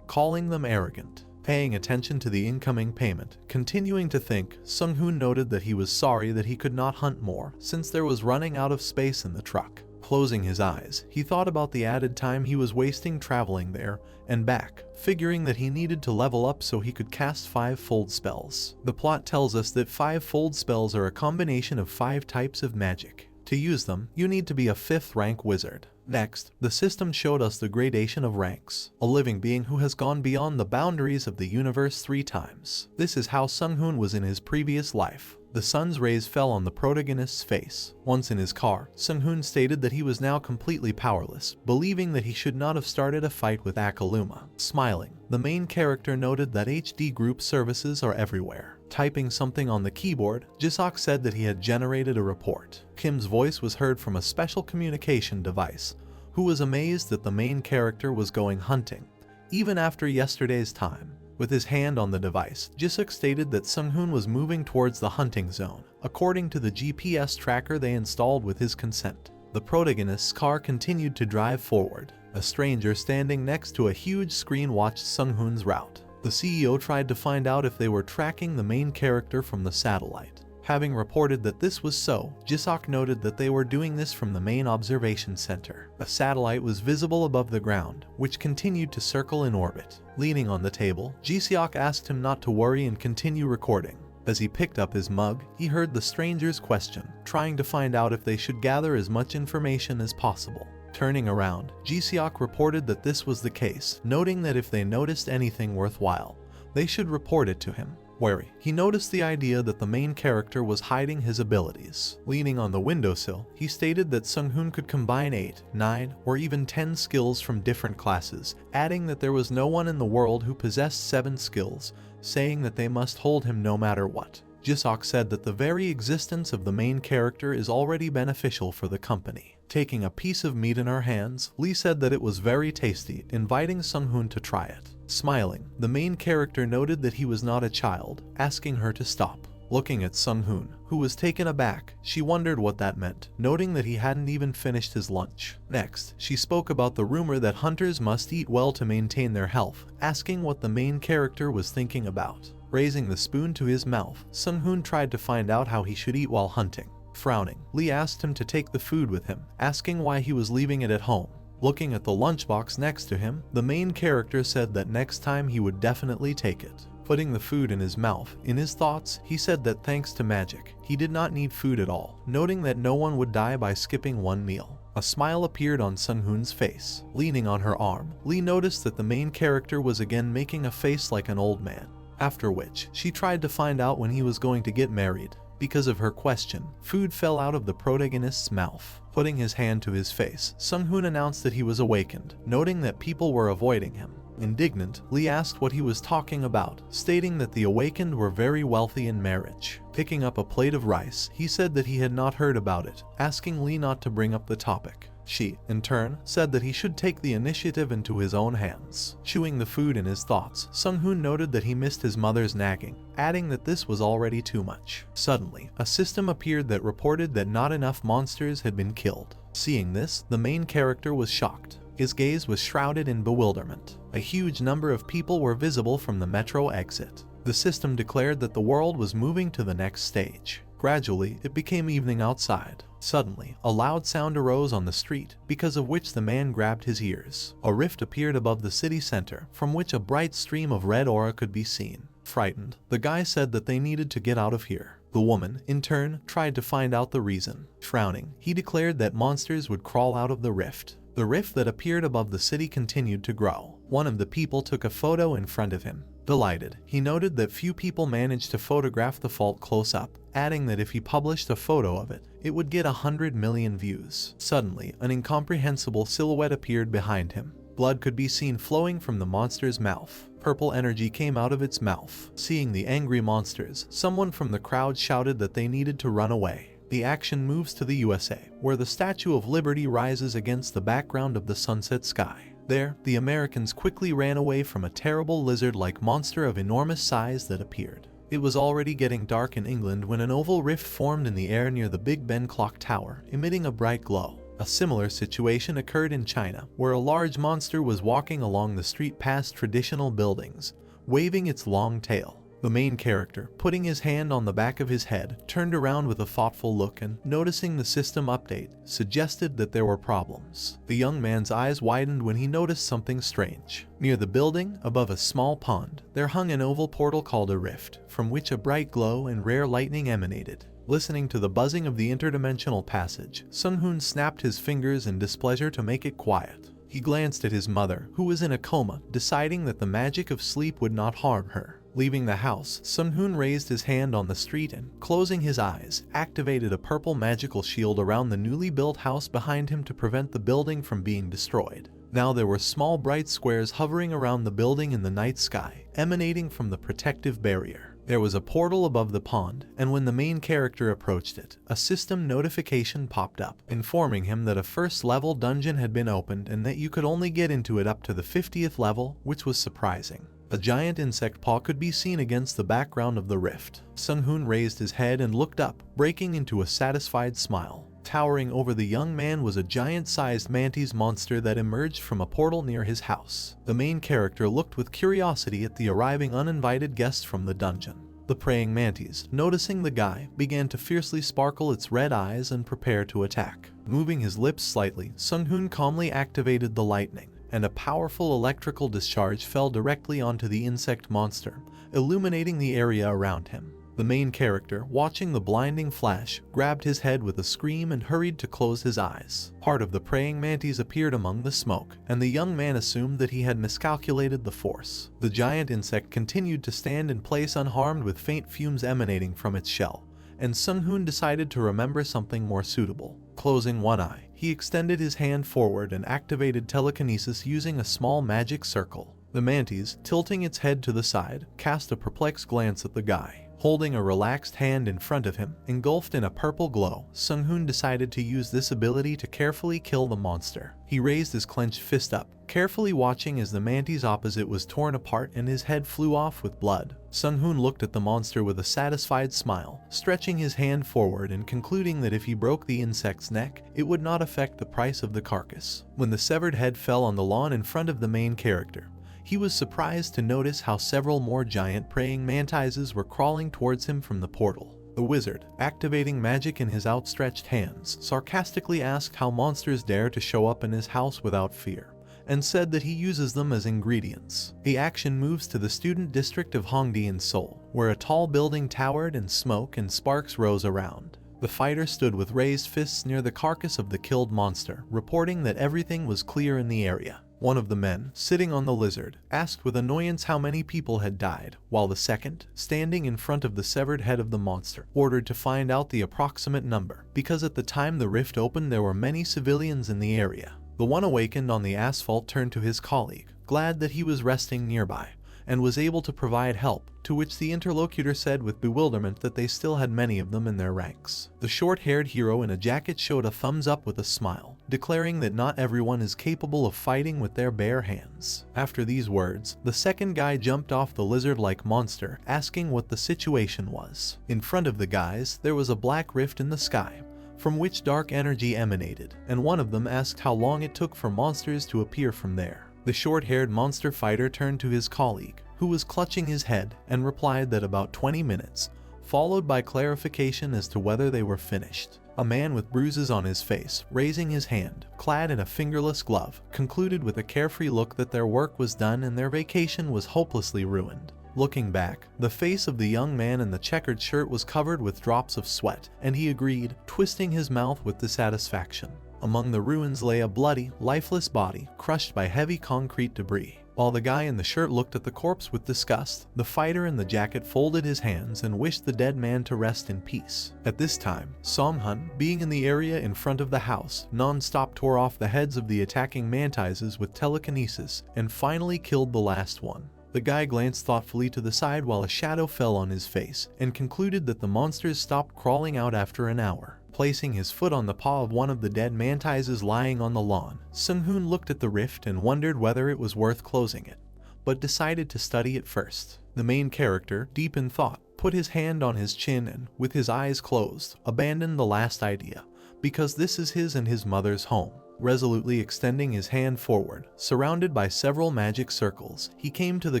Speaker 1: calling them arrogant. Paying attention to the incoming payment, continuing to think, Sung-hoon noted that he was sorry that he could not hunt more since there was running out of space in the truck. Closing his eyes, he thought about the added time he was wasting traveling there and back, figuring that he needed to level up so he could cast 5 fold spells. The plot tells us that 5 fold spells are a combination of 5 types of magic. To use them, you need to be a 5th rank wizard. Next, the system showed us the gradation of ranks, a living being who has gone beyond the boundaries of the universe 3 times. This is how Sung-hoon was in his previous life. The sun's rays fell on the protagonist's face. Once in his car, Sung-hoon stated that he was now completely powerless, believing that he should not have started a fight with Akaluma. Smiling, the main character noted that HD group services are everywhere. Typing something on the keyboard, Jisok said that he had generated a report. Kim's voice was heard from a special communication device, who was amazed that the main character was going hunting, even after yesterday's time. With his hand on the device, Jisuk stated that Sung-hoon was moving towards the hunting zone, according to the GPS tracker they installed with his consent. The protagonist's car continued to drive forward. A stranger standing next to a huge screen watched Sung-hoon's route. The CEO tried to find out if they were tracking the main character from the satellite. Having reported that this was so, Jisok noted that they were doing this from the main observation center. A satellite was visible above the ground, which continued to circle in orbit. Leaning on the table, Jisok asked him not to worry and continue recording. As he picked up his mug, he heard the stranger's question, trying to find out if they should gather as much information as possible. Turning around, Jisok reported that this was the case, noting that if they noticed anything worthwhile, they should report it to him. Wary, he noticed the idea that the main character was hiding his abilities. Leaning on the windowsill, he stated that Sung-hoon could combine 8, 9, or even 10 skills from different classes, adding that there was no one in the world who possessed 7 skills, saying that they must hold him no matter what. Jisok said that the very existence of the main character is already beneficial for the company. Taking a piece of meat in her hands, Lee said that it was very tasty, inviting Sung-hoon to try it. Smiling, the main character noted that he was not a child, asking her to stop. Looking at Sung-hoon, who was taken aback, she wondered what that meant, noting that he hadn't even finished his lunch. Next, she spoke about the rumor that hunters must eat well to maintain their health, asking what the main character was thinking about. Raising the spoon to his mouth, Sung-hoon tried to find out how he should eat while hunting. Frowning, Lee asked him to take the food with him, asking why he was leaving it at home. Looking at the lunchbox next to him, the main character said that next time he would definitely take it. Putting the food in his mouth, in his thoughts, he said that thanks to magic, he did not need food at all, noting that no one would die by skipping one meal. A smile appeared on Sung-hoon's face. Leaning on her arm, Lee noticed that the main character was again making a face like an old man. After which, she tried to find out when he was going to get married. Because of her question, food fell out of the protagonist's mouth. Putting his hand to his face, Sung-hoon announced that he was awakened, noting that people were avoiding him. Indignant, Lee asked what he was talking about, stating that the awakened were very wealthy in marriage. Picking up a plate of rice, he said that he had not heard about it, asking Lee not to bring up the topic. She, in turn, said that he should take the initiative into his own hands. Chewing the food in his thoughts, Sung-hoon noted that he missed his mother's nagging, adding that this was already too much. Suddenly, a system appeared that reported that not enough monsters had been killed. Seeing this, the main character was shocked. His gaze was shrouded in bewilderment. A huge number of people were visible from the metro exit. The system declared that the world was moving to the next stage. Gradually, it became evening outside. Suddenly, a loud sound arose on the street, because of which the man grabbed his ears. A rift appeared above the city center, from which a bright stream of red aura could be seen. Frightened, the guy said that they needed to get out of here. The woman, in turn, tried to find out the reason. Frowning, he declared that monsters would crawl out of the rift. The rift that appeared above the city continued to grow. One of the people took a photo in front of him. Delighted, he noted that few people managed to photograph the fault close up, adding that if he published a photo of it, it would get 100 million views. Suddenly, an incomprehensible silhouette appeared behind him. Blood could be seen flowing from the monster's mouth. Purple energy came out of its mouth. Seeing the angry monsters, someone from the crowd shouted that they needed to run away. The action moves to the USA, where the Statue of Liberty rises against the background of the sunset sky. There, the Americans quickly ran away from a terrible lizard-like monster of enormous size that appeared. It was already getting dark in England when an oval rift formed in the air near the Big Ben clock tower, emitting a bright glow. A similar situation occurred in China, where a large monster was walking along the street past traditional buildings, waving its long tail. The main character, putting his hand on the back of his head, turned around with a thoughtful look and, noticing the system update, suggested that there were problems. The young man's eyes widened when he noticed something strange. Near the building, above a small pond, there hung an oval portal called a rift, from which a bright glow and rare lightning emanated. Listening to the buzzing of the interdimensional passage, Sung-hoon snapped his fingers in displeasure to make it quiet. He glanced at his mother, who was in a coma, deciding that the magic of sleep would not harm her. Leaving the house, Sung-hoon raised his hand on the street and, closing his eyes, activated a purple magical shield around the newly built house behind him to prevent the building from being destroyed. Now there were small bright squares hovering around the building in the night sky, emanating from the protective barrier. There was a portal above the pond, and when the main character approached it, a system notification popped up, informing him that a first-level dungeon had been opened and that you could only get into it up to the 50th level, which was surprising. A giant insect paw could be seen against the background of the rift. Sung-hoon raised his head and looked up, breaking into a satisfied smile. Towering over the young man was a giant-sized mantis monster that emerged from a portal near his house. The main character looked with curiosity at the arriving uninvited guests from the dungeon. The praying mantis, noticing the guy, began to fiercely sparkle its red eyes and prepare to attack. Moving his lips slightly, Sung-hoon calmly activated the lightning, and a powerful electrical discharge fell directly onto the insect monster, illuminating the area around him. The main character, watching the blinding flash, grabbed his head with a scream and hurried to close his eyes. Part of the praying mantis appeared among the smoke, and the young man assumed that he had miscalculated the force. The giant insect continued to stand in place unharmed with faint fumes emanating from its shell, and Sung-hoon decided to remember something more suitable. Closing one eye, he extended his hand forward and activated telekinesis using a small magic circle. The mantis, tilting its head to the side, cast a perplexed glance at the guy. Holding a relaxed hand in front of him, engulfed in a purple glow, Sung-hoon decided to use this ability to carefully kill the monster. He raised his clenched fist up, carefully watching as the mantis opposite was torn apart and his head flew off with blood. Sung-hoon looked at the monster with a satisfied smile, stretching his hand forward and concluding that if he broke the insect's neck, it would not affect the price of the carcass. When the severed head fell on the lawn in front of the main character, he was surprised to notice how several more giant praying mantises were crawling towards him from the portal. The wizard, activating magic in his outstretched hands, sarcastically asked how monsters dare to show up in his house without fear, and said that he uses them as ingredients. The action moves to the student district of Hongdae in Seoul, where a tall building towered and smoke and sparks rose around. The fighter stood with raised fists near the carcass of the killed monster, reporting that everything was clear in the area. One of the men, sitting on the lizard, asked with annoyance how many people had died, while the second, standing in front of the severed head of the monster, ordered to find out the approximate number, because at the time the rift opened there were many civilians in the area. The one awakened on the asphalt turned to his colleague, glad that he was resting nearby, and was able to provide help, to which the interlocutor said with bewilderment that they still had many of them in their ranks. The short-haired hero in a jacket showed a thumbs up with a smile, declaring that not everyone is capable of fighting with their bare hands. After these words, the second guy jumped off the lizard-like monster, asking what the situation was. In front of the guys, there was a black rift in the sky, from which dark energy emanated, and one of them asked how long it took for monsters to appear from there. The short-haired monster fighter turned to his colleague, who was clutching his head, and replied that about 20 minutes, followed by clarification as to whether they were finished. A man with bruises on his face, raising his hand, clad in a fingerless glove, concluded with a carefree look that their work was done and their vacation was hopelessly ruined. Looking back, the face of the young man in the checkered shirt was covered with drops of sweat, and he agreed, twisting his mouth with dissatisfaction. Among the ruins lay a bloody, lifeless body, crushed by heavy concrete debris. While the guy in the shirt looked at the corpse with disgust, the fighter in the jacket folded his hands and wished the dead man to rest in peace. At this time, Song-hun, being in the area in front of the house, non-stop tore off the heads of the attacking mantises with telekinesis and finally killed the last one. The guy glanced thoughtfully to the side while a shadow fell on his face and concluded that the monsters stopped crawling out after an hour. Placing his foot on the paw of one of the dead mantises lying on the lawn, Sung-hoon looked at the rift and wondered whether it was worth closing it, but decided to study it first. The main character, deep in thought, put his hand on his chin and, with his eyes closed, abandoned the last idea, because this is his and his mother's home. Resolutely extending his hand forward, surrounded by several magic circles, he came to the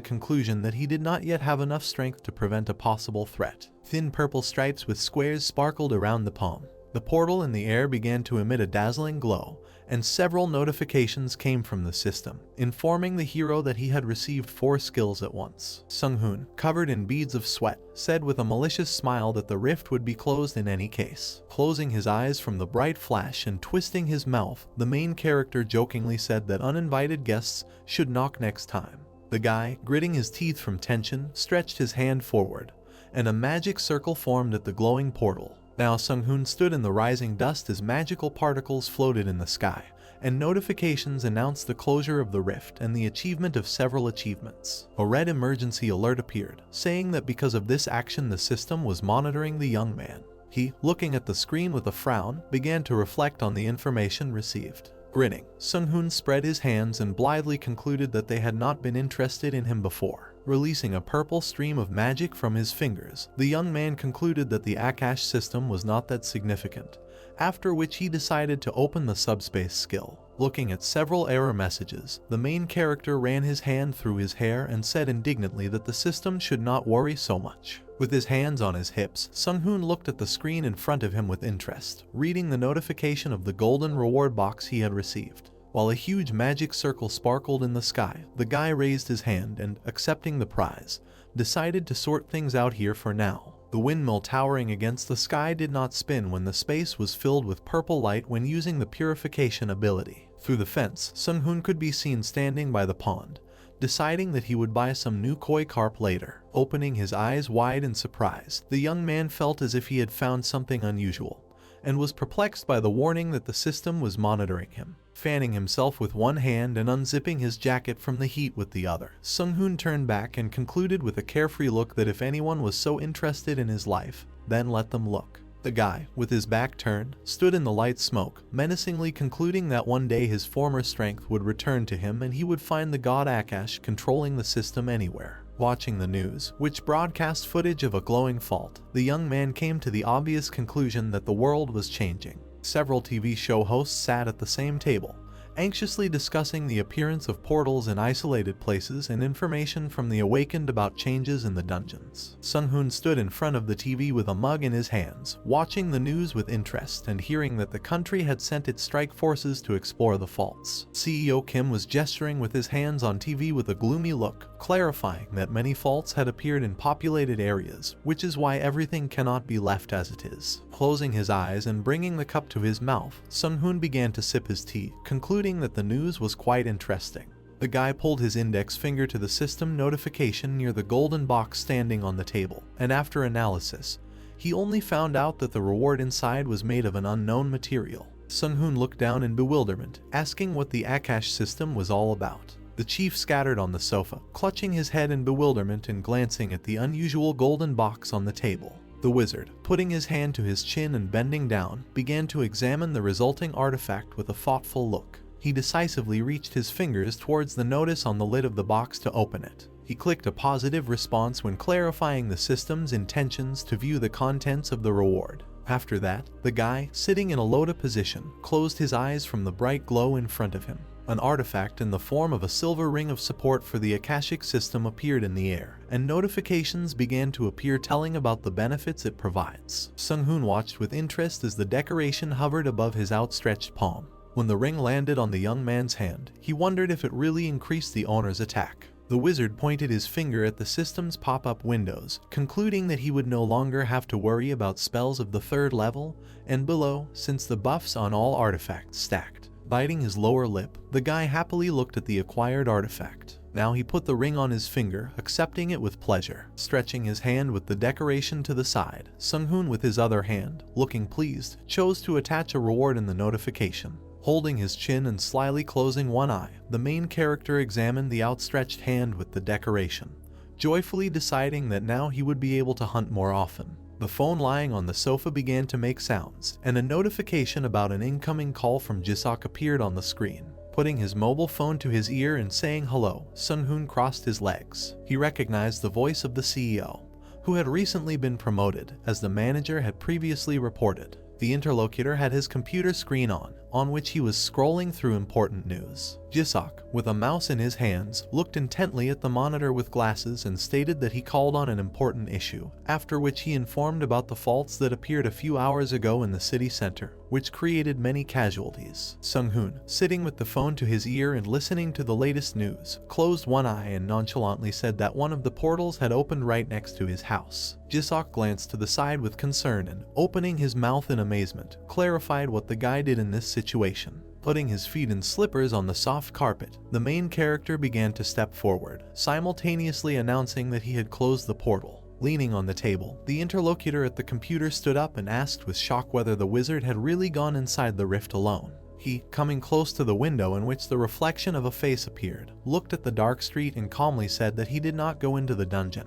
Speaker 1: conclusion that he did not yet have enough strength to prevent a possible threat. Thin purple stripes with squares sparkled around the palm. The portal in the air began to emit a dazzling glow, and several notifications came from the system, informing the hero that he had received 4 skills at once. Sung-hoon, covered in beads of sweat, said with a malicious smile that the rift would be closed in any case. Closing his eyes from the bright flash and twisting his mouth, the main character jokingly said that uninvited guests should knock next time. The guy, gritting his teeth from tension, stretched his hand forward, and a magic circle formed at the glowing portal. Now Sung-hoon stood in the rising dust as magical particles floated in the sky, and notifications announced the closure of the rift and the achievement of several achievements. A red emergency alert appeared, saying that because of this action the system was monitoring the young man. He, looking at the screen with a frown, began to reflect on the information received. Grinning, Sung-hoon spread his hands and blithely concluded that they had not been interested in him before. Releasing a purple stream of magic from his fingers, the young man concluded that the Akash system was not that significant, after which he decided to open the subspace skill. Looking at several error messages, the main character ran his hand through his hair and said indignantly that the system should not worry so much. With his hands on his hips, Sung-hoon looked at the screen in front of him with interest, reading the notification of the golden reward box he had received. While a huge magic circle sparkled in the sky, the guy raised his hand and, accepting the prize, decided to sort things out here for now. The windmill towering against the sky did not spin when the space was filled with purple light when using the purification ability. Through the fence, Sung-hoon could be seen standing by the pond, deciding that he would buy some new koi carp later. Opening his eyes wide in surprise, the young man felt as if he had found something unusual, and was perplexed by the warning that the system was monitoring him. Fanning himself with one hand and unzipping his jacket from the heat with the other, Sung-hoon turned back and concluded with a carefree look that if anyone was so interested in his life, then let them look. The guy, with his back turned, stood in the light smoke, menacingly concluding that one day his former strength would return to him and he would find the god Akash controlling the system anywhere. Watching the news, which broadcast footage of a glowing fault, the young man came to the obvious conclusion that the world was changing. Several TV show hosts sat at the same table, anxiously discussing the appearance of portals in isolated places and information from the awakened about changes in the dungeons. Sung-hoon stood in front of the TV with a mug in his hands, watching the news with interest and hearing that the country had sent its strike forces to explore the faults. CEO Kim was gesturing with his hands on TV with a gloomy look, clarifying that many faults had appeared in populated areas, which is why everything cannot be left as it is. Closing his eyes and bringing the cup to his mouth, Sung-hoon began to sip his tea, concluding that the news was quite interesting. The guy pulled his index finger to the system notification near the golden box standing on the table, and after analysis, he only found out that the reward inside was made of an unknown material. Sung-hoon looked down in bewilderment, asking what the Akash system was all about. The chief scattered on the sofa, clutching his head in bewilderment and glancing at the unusual golden box on the table. The wizard, putting his hand to his chin and bending down, began to examine the resulting artifact with a thoughtful look. He decisively reached his fingers towards the notice on the lid of the box to open it. He clicked a positive response when clarifying the system's intentions to view the contents of the reward. After that, the guy, sitting in a lotus position, closed his eyes from the bright glow in front of him. An artifact in the form of a silver ring of support for the Akashic system appeared in the air, and notifications began to appear telling about the benefits it provides. Sung-hoon watched with interest as the decoration hovered above his outstretched palm. When the ring landed on the young man's hand, he wondered if it really increased the owner's attack. The wizard pointed his finger at the system's pop-up windows, concluding that he would no longer have to worry about spells of the 3rd level and below, since the buffs on all artifacts stacked. Biting his lower lip, the guy happily looked at the acquired artifact. Now he put the ring on his finger, accepting it with pleasure. Stretching his hand with the decoration to the side, Sung-hoon with his other hand, looking pleased, chose to attach a reward in the notification. Holding his chin and slyly closing one eye, the main character examined the outstretched hand with the decoration, joyfully deciding that now he would be able to hunt more often. The phone lying on the sofa began to make sounds, and a notification about an incoming call from Jisok appeared on the screen. Putting his mobile phone to his ear and saying hello, Sung-hoon crossed his legs. He recognized the voice of the CEO, who had recently been promoted, as the manager had previously reported. The interlocutor had his computer screen on which he was scrolling through important news. Jisok, with a mouse in his hands, looked intently at the monitor with glasses and stated that he called on an important issue, after which he informed about the faults that appeared a few hours ago in the city center, which created many casualties. Sung-hoon, sitting with the phone to his ear and listening to the latest news, closed one eye and nonchalantly said that one of the portals had opened right next to his house. Jisok glanced to the side with concern and, opening his mouth in amazement, clarified what the guy did in this situation. Putting his feet in slippers on the soft carpet, the main character began to step forward, simultaneously announcing that he had closed the portal. Leaning on the table, the interlocutor at the computer stood up and asked with shock whether the wizard had really gone inside the rift alone. He, coming close to the window in which the reflection of a face appeared, looked at the dark street and calmly said that he did not go into the dungeon,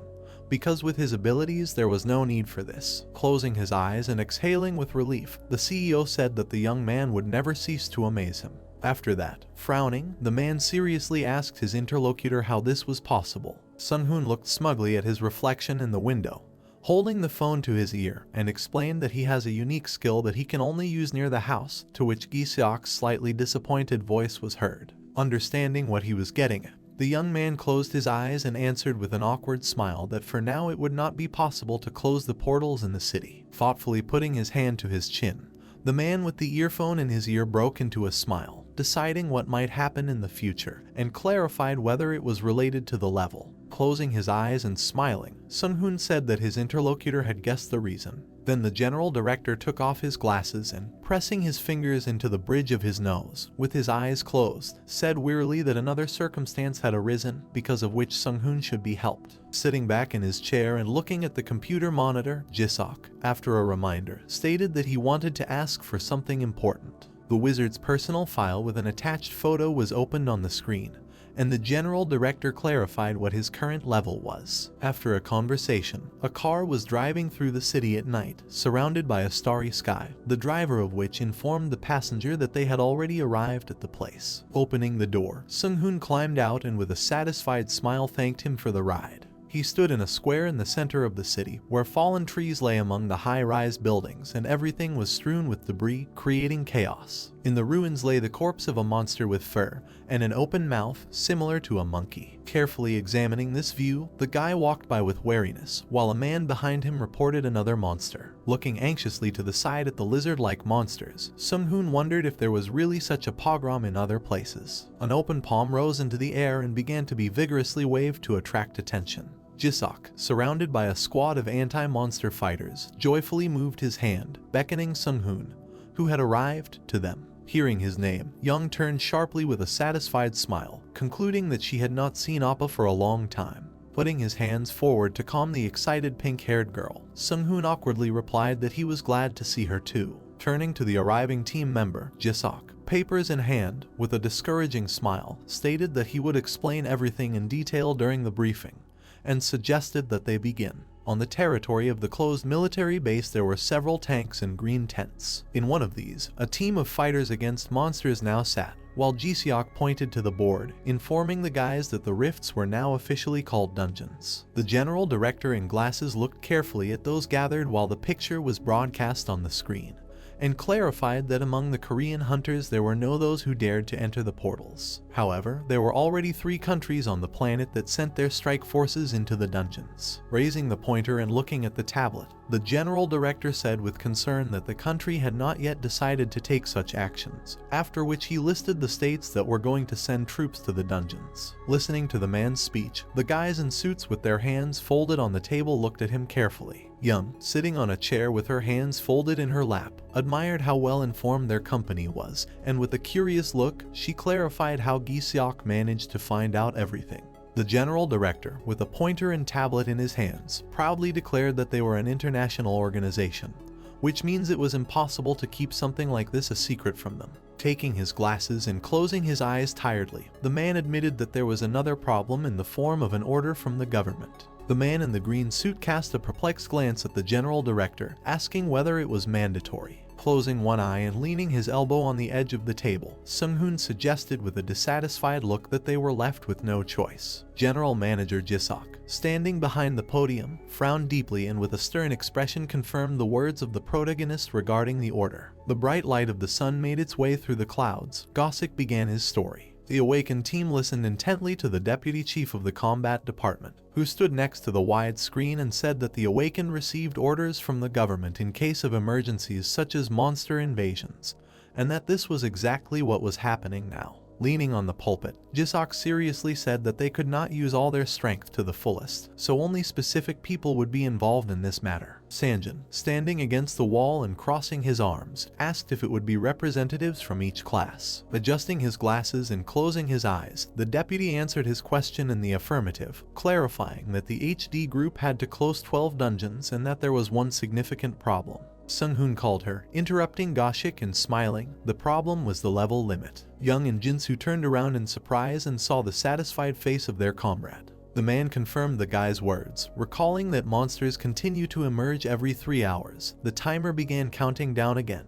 Speaker 1: because with his abilities there was no need for this. Closing his eyes and exhaling with relief, the CEO said that the young man would never cease to amaze him. After that, frowning, the man seriously asked his interlocutor how this was possible. Sung-hoon looked smugly at his reflection in the window, holding the phone to his ear, and explained that he has a unique skill that he can only use near the house, to which Gi-seok's slightly disappointed voice was heard. Understanding what he was getting at, the young man closed his eyes and answered with an awkward smile that for now it would not be possible to close the portals in the city. Thoughtfully putting his hand to his chin, the man with the earphone in his ear broke into a smile, deciding what might happen in the future, and clarified whether it was related to the level. Closing his eyes and smiling, Sung-hoon said that his interlocutor had guessed the reason. Then the general director took off his glasses and, pressing his fingers into the bridge of his nose, with his eyes closed, said wearily that another circumstance had arisen, because of which Sung-hoon should be helped. Sitting back in his chair and looking at the computer monitor, Jisok, after a reminder, stated that he wanted to ask for something important. The wizard's personal file with an attached photo was opened on the screen, and the general director clarified what his current level was. After a conversation, a car was driving through the city at night, surrounded by a starry sky, the driver of which informed the passenger that they had already arrived at the place. Opening the door, Sung-hoon climbed out and with a satisfied smile thanked him for the ride. He stood in a square in the center of the city, where fallen trees lay among the high-rise buildings and everything was strewn with debris, creating chaos. In the ruins lay the corpse of a monster with fur and an open mouth similar to a monkey. Carefully examining this view, the guy walked by with wariness, while a man behind him reported another monster. Looking anxiously to the side at the lizard-like monsters, Sung-hoon wondered if there was really such a pogrom in other places. An open palm rose into the air and began to be vigorously waved to attract attention. Jisok, surrounded by a squad of anti-monster fighters, joyfully moved his hand, beckoning Sung-hoon, who had arrived, to them. Hearing his name, Young turned sharply with a satisfied smile, concluding that she had not seen Appa for a long time. Putting his hands forward to calm the excited pink-haired girl, Sung-hoon awkwardly replied that he was glad to see her too. Turning to the arriving team member, Jisok, papers in hand, with a discouraging smile, stated that he would explain everything in detail during the briefing, and suggested that they begin. On the territory of the closed military base there were several tanks and green tents. In one of these, a team of fighters against monsters now sat, while Gi-seok pointed to the board, informing the guys that the rifts were now officially called dungeons. The general director in glasses looked carefully at those gathered while the picture was broadcast on the screen, and clarified that among the Korean hunters there were no those who dared to enter the portals. However, there were already 3 countries on the planet that sent their strike forces into the dungeons. Raising the pointer and looking at the tablet, the general director said with concern that the country had not yet decided to take such actions, after which he listed the states that were going to send troops to the dungeons. Listening to the man's speech, the guys in suits with their hands folded on the table looked at him carefully. Young, sitting on a chair with her hands folded in her lap, admired how well informed their company was, and with a curious look, she clarified how Gi-seok managed to find out everything. The general director, with a pointer and tablet in his hands, proudly declared that they were an international organization, which means it was impossible to keep something like this a secret from them. Taking his glasses and closing his eyes tiredly, the man admitted that there was another problem in the form of an order from the government. The man in the green suit cast a perplexed glance at the general director, asking whether it was mandatory. Closing one eye and leaning his elbow on the edge of the table, Sung-hoon suggested with a dissatisfied look that they were left with no choice. General Manager Ji-seok, standing behind the podium, frowned deeply and with a stern expression confirmed the words of the protagonist regarding the order. The bright light of the sun made its way through the clouds. Gi-seok began his story. The awakened team listened intently to the deputy chief of the combat department, who stood next to the wide screen and said that the awakened received orders from the government in case of emergencies such as monster invasions, and that this was exactly what was happening now. Leaning on the pulpit, Ji-seok seriously said that they could not use all their strength to the fullest, so only specific people would be involved in this matter. Sanjin, standing against the wall and crossing his arms, asked if it would be representatives from each class. Adjusting his glasses and closing his eyes, the deputy answered his question in the affirmative, clarifying that the HD group had to close 12 dungeons and that there was one significant problem. Sung-hoon called her, interrupting Gi-seok and smiling. The problem was the level limit. Young and Jin-soo turned around in surprise and saw the satisfied face of their comrade. The man confirmed the guy's words, recalling that monsters continue to emerge every 3 hours. The timer began counting down again,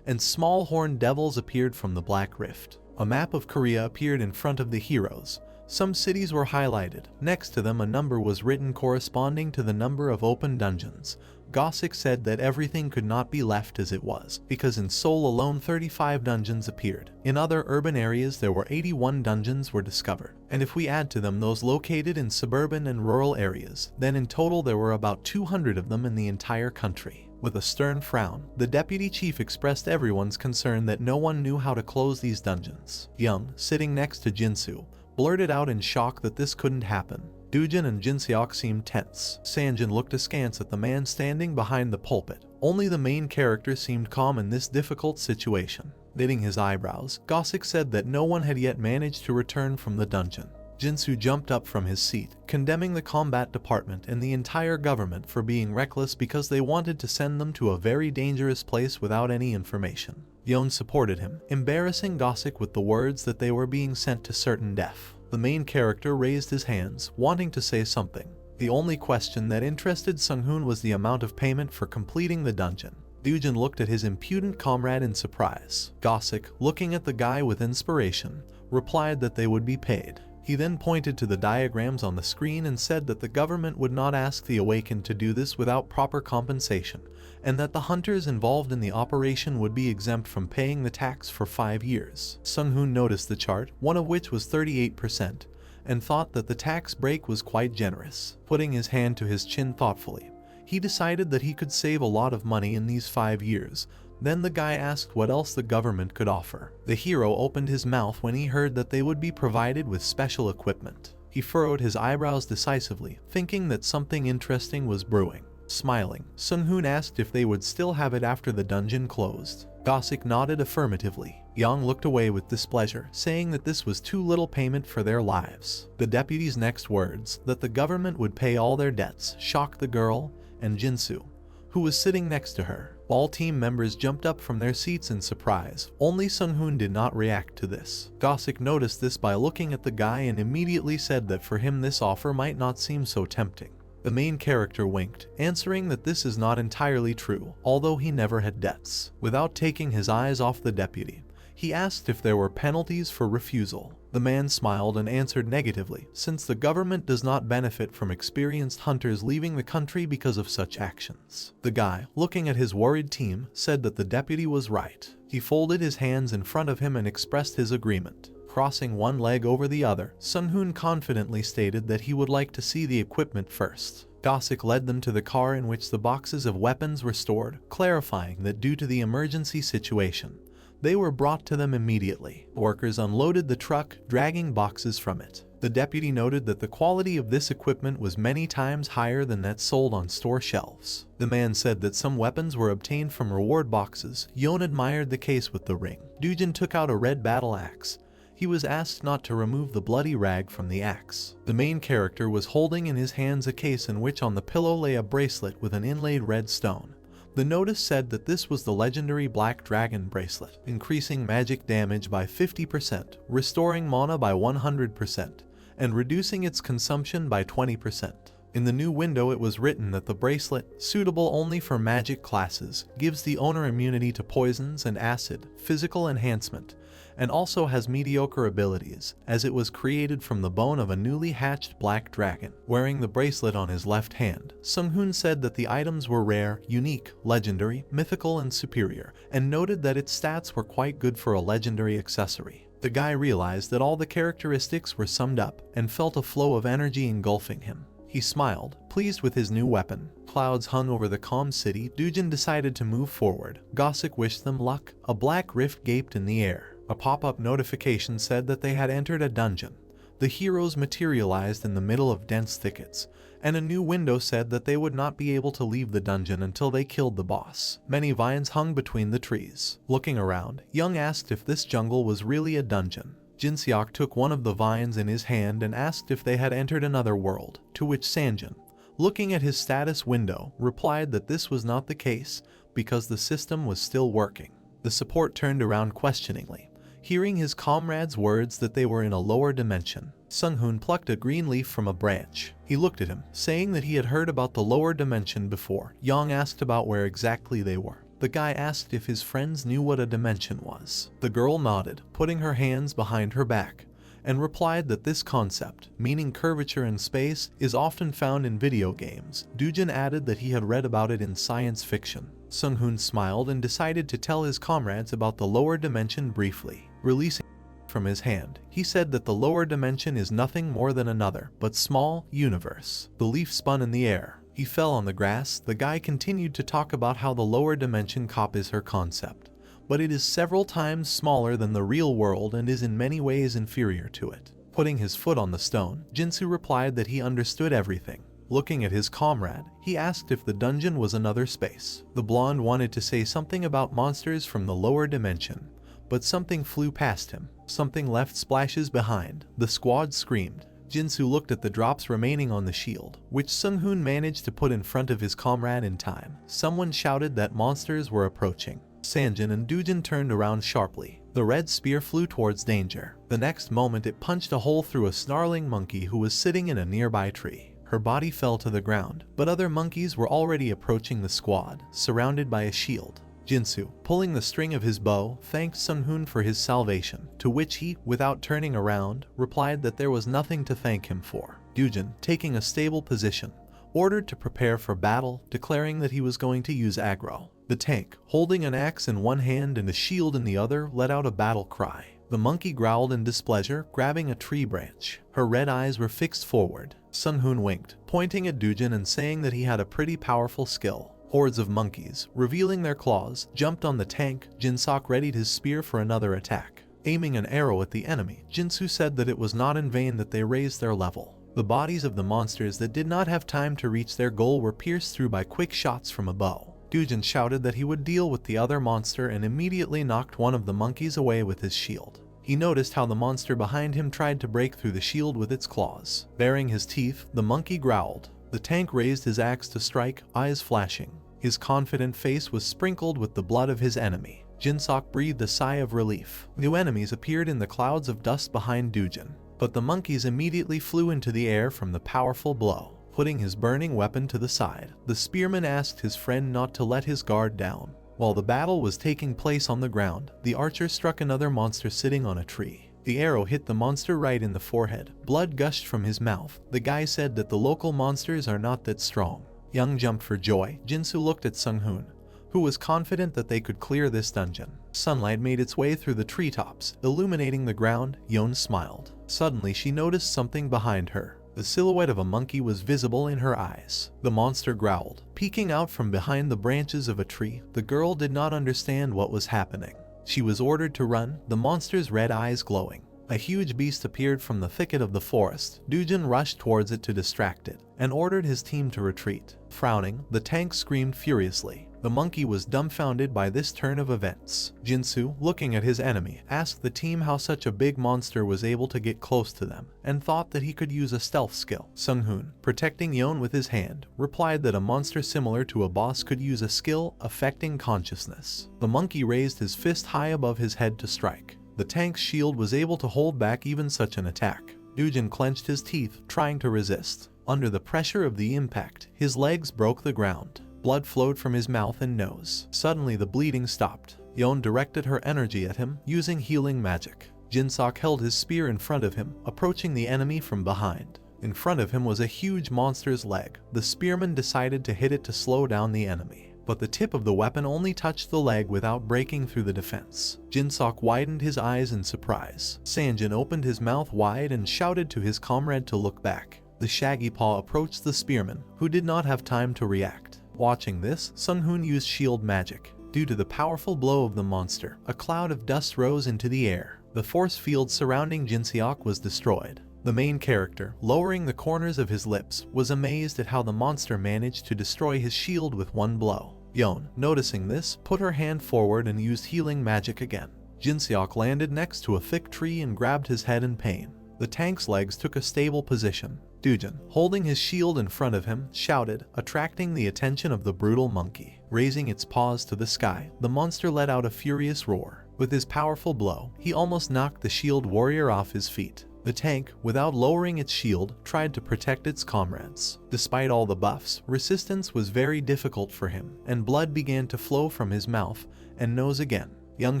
Speaker 1: and small horned devils appeared from the Black Rift. A map of Korea appeared in front of the heroes. Some cities were highlighted. Next to them a number was written corresponding to the number of open dungeons. Gi-seok said that everything could not be left as it was, because in Seoul alone 35 dungeons appeared. In other urban areas there were 81 dungeons were discovered, and if we add to them those located in suburban and rural areas, then in total there were about 200 of them in the entire country. With a stern frown, the deputy chief expressed everyone's concern that no one knew how to close these dungeons. Young, sitting next to Jin-soo, blurted out in shock that this couldn't happen. Doo-jin and Jin-seok seemed tense. Sanjin looked askance at the man standing behind the pulpit. Only the main character seemed calm in this difficult situation. Knitting his eyebrows, Gi-seok said that no one had yet managed to return from the dungeon. Jin-soo jumped up from his seat, condemning the combat department and the entire government for being reckless because they wanted to send them to a very dangerous place without any information. Yeon supported him, embarrassing Gi-seok with the words that they were being sent to certain death. The main character raised his hands, wanting to say something. The only question that interested Sung-hoon was the amount of payment for completing the dungeon. Doo-jin looked at his impudent comrade in surprise. Gi-seok, looking at the guy with inspiration, replied that they would be paid. He then pointed to the diagrams on the screen and said that the government would not ask the awakened to do this without proper compensation, and that the hunters involved in the operation would be exempt from paying the tax for 5 years. Sung-hoon noticed the chart, one of which was 38%, and thought that the tax break was quite generous. Putting his hand to his chin thoughtfully, he decided that he could save a lot of money in these 5 years. Then the guy asked what else the government could offer. The hero opened his mouth when he heard that they would be provided with special equipment. He furrowed his eyebrows decisively, thinking that something interesting was brewing. Smiling, Sung-hoon asked if they would still have it after the dungeon closed. Gi-seok nodded affirmatively. Yang looked away with displeasure, saying that this was too little payment for their lives. The deputy's next words, that the government would pay all their debts, shocked the girl and Jin-soo, who was sitting next to her. All team members jumped up from their seats in surprise. Only Sung-hoon did not react to this. Gi-seok noticed this by looking at the guy and immediately said that for him this offer might not seem so tempting. The main character winked, answering that this is not entirely true, although he never had debts. Without taking his eyes off the deputy, He asked if there were penalties for refusal. The man smiled and answered negatively, since the government does not benefit from experienced hunters leaving the country because of such actions. The guy, looking at his worried team, said that the deputy was right. He folded his hands in front of him and expressed his agreement. Crossing one leg over the other, Sung-hoon confidently stated that he would like to see the equipment first. Gossik led them to the car in which the boxes of weapons were stored, clarifying that due to the emergency situation, they were brought to them immediately. Workers unloaded the truck, dragging boxes from it. The deputy noted that the quality of this equipment was many times higher than that sold on store shelves. The man said that some weapons were obtained from reward boxes. Yeon admired the case with the ring. Dujin took out a red battle axe. He was asked not to remove the bloody rag from the axe. The main character was holding in his hands a case in which on the pillow lay a bracelet with an inlaid red stone. The notice said that this was the legendary Black Dragon bracelet, increasing magic damage by 50%, restoring mana by 100%, and reducing its consumption by 20%. In the new window it was written that the bracelet, suitable only for magic classes, gives the owner immunity to poisons and acid, physical enhancement, and also has mediocre abilities, as it was created from the bone of a newly hatched black dragon. Wearing the bracelet on his left hand, Sung-hoon said that the items were rare, unique, legendary, mythical, and superior, and noted that its stats were quite good for a legendary accessory. The guy realized that all the characteristics were summed up, and felt a flow of energy engulfing him. He smiled, pleased with his new weapon. Clouds hung over the calm city. Dujin decided to move forward. Gossik wished them luck. A black rift gaped in the air. A pop-up notification said that they had entered a dungeon. The heroes materialized in the middle of dense thickets, and a new window said that they would not be able to leave the dungeon until they killed the boss. Many vines hung between the trees. Looking around, Young asked if this jungle was really a dungeon. Jinseok took one of the vines in his hand and asked if they had entered another world, to which Sanjin, looking at his status window, replied that this was not the case because the system was still working. The support turned around questioningly, hearing his comrade's words that they were in a lower dimension. Sung-hoon plucked a green leaf from a branch. He looked at him, saying that he had heard about the lower dimension before. Yang asked about where exactly they were. The guy asked if his friends knew what a dimension was. The girl nodded, putting her hands behind her back, and replied that this concept, meaning curvature in space, is often found in video games. Dujin added that he had read about it in science fiction. Sung-hoon smiled and decided to tell his comrades about the lower dimension briefly. Releasing from his hand, he said that the lower dimension is nothing more than another, but small, universe. The leaf spun in the air. He fell on the grass. The guy continued to talk about how the lower dimension copies her concept, but it is several times smaller than the real world and is in many ways inferior to it. Putting his foot on the stone, Jinsu replied that he understood everything. Looking at his comrade, he asked if the dungeon was another space. The blonde wanted to say something about monsters from the lower dimension, but something flew past him. Something left splashes behind. The squad screamed. Jinsu looked at the drops remaining on the shield, which Sung-hoon managed to put in front of his comrade in time. Someone shouted that monsters were approaching. Sanjin and Dujin turned around sharply. The red spear flew towards danger. The next moment it punched a hole through a snarling monkey who was sitting in a nearby tree. Her body fell to the ground, but other monkeys were already approaching the squad, surrounded by a shield. Jinsu, pulling the string of his bow, thanked Sung-hoon for his salvation, to which he, without turning around, replied that there was nothing to thank him for. Dujin, taking a stable position, ordered to prepare for battle, declaring that he was going to use aggro. The tank, holding an axe in one hand and a shield in the other, let out a battle cry. The monkey growled in displeasure, grabbing a tree branch. Her red eyes were fixed forward. Sung-hoon winked, pointing at Dujin and saying that he had a pretty powerful skill. Hordes of monkeys, revealing their claws, jumped on the tank. Jinseok readied his spear for another attack. Aiming an arrow at the enemy, Jinsu said that it was not in vain that they raised their level. The bodies of the monsters that did not have time to reach their goal were pierced through by quick shots from a bow. Dujin shouted that he would deal with the other monster and immediately knocked one of the monkeys away with his shield. He noticed how the monster behind him tried to break through the shield with its claws. Baring his teeth, the monkey growled. The tank raised his axe to strike, eyes flashing. His confident face was sprinkled with the blood of his enemy. Jinseok breathed a sigh of relief. New enemies appeared in the clouds of dust behind Dujin, but the monkeys immediately flew into the air from the powerful blow. Putting his burning weapon to the side, the spearman asked his friend not to let his guard down. While the battle was taking place on the ground, the archer struck another monster sitting on a tree. The arrow hit the monster right in the forehead. Blood gushed from his mouth. The guy said that the local monsters are not that strong. Young jumped for joy. Jinsu looked at Sung-hoon, who was confident that they could clear this dungeon. Sunlight made its way through the treetops, illuminating the ground. Yeon smiled. Suddenly she noticed something behind her. The silhouette of a monkey was visible in her eyes. The monster growled, peeking out from behind the branches of a tree. The girl did not understand what was happening. She was ordered to run, the monster's red eyes glowing. A huge beast appeared from the thicket of the forest. Dujin rushed towards it to distract it, and ordered his team to retreat. Frowning, the tank screamed furiously. The monkey was dumbfounded by this turn of events. Jinsu, looking at his enemy, asked the team how such a big monster was able to get close to them, and thought that he could use a stealth skill. Sung-hoon, protecting Yeon with his hand, replied that a monster similar to a boss could use a skill affecting consciousness. The monkey raised his fist high above his head to strike. The tank's shield was able to hold back even such an attack. Dujin clenched his teeth, trying to resist. Under the pressure of the impact, his legs broke the ground. Blood flowed from his mouth and nose. Suddenly the bleeding stopped. Yeon directed her energy at him, using healing magic. Jinsok held his spear in front of him, approaching the enemy from behind. In front of him was a huge monster's leg. The spearman decided to hit it to slow down the enemy, but the tip of the weapon only touched the leg without breaking through the defense. Jinsok widened his eyes in surprise. Sanjin opened his mouth wide and shouted to his comrade to look back. The shaggy paw approached the spearman, who did not have time to react. Watching this, Sung-hoon used shield magic. Due to the powerful blow of the monster, a cloud of dust rose into the air. The force field surrounding Jinseok was destroyed. The main character, lowering the corners of his lips, was amazed at how the monster managed to destroy his shield with one blow. Yeon, noticing this, put her hand forward and used healing magic again. Jinseok landed next to a thick tree and grabbed his head in pain. The tank's legs took a stable position. Dujin, holding his shield in front of him, shouted, attracting the attention of the brutal monkey. Raising its paws to the sky, the monster let out a furious roar. With his powerful blow, he almost knocked the shield warrior off his feet. The tank, without lowering its shield, tried to protect its comrades. Despite all the buffs, resistance was very difficult for him, and blood began to flow from his mouth and nose again. Young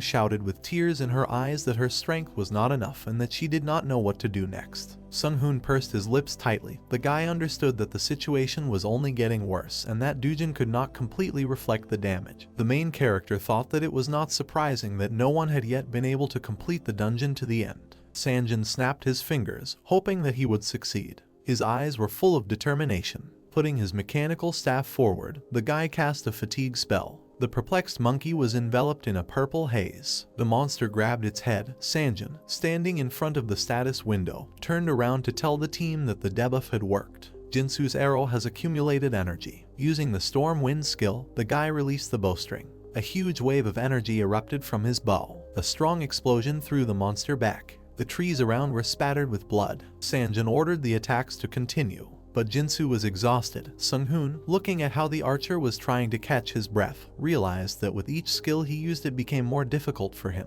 Speaker 1: shouted with tears in her eyes that her strength was not enough and that she did not know what to do next. Sung-hoon pursed his lips tightly. The guy understood that the situation was only getting worse and that Dujin could not completely reflect the damage. The main character thought that it was not surprising that no one had yet been able to complete the dungeon to the end. Sanjin snapped his fingers, hoping that he would succeed. His eyes were full of determination. Putting his mechanical staff forward, the guy cast a fatigue spell. The perplexed monkey was enveloped in a purple haze. The monster grabbed its head. Sanjin, standing in front of the status window, turned around to tell the team that the debuff had worked. Jinsu's arrow has accumulated energy. Using the storm wind skill, the guy released the bowstring. A huge wave of energy erupted from his bow. A strong explosion threw the monster back. The trees around were spattered with blood. Sanjin ordered the attacks to continue, but Jinsu was exhausted. Sung-hoon, looking at how the archer was trying to catch his breath, realized that with each skill he used it became more difficult for him,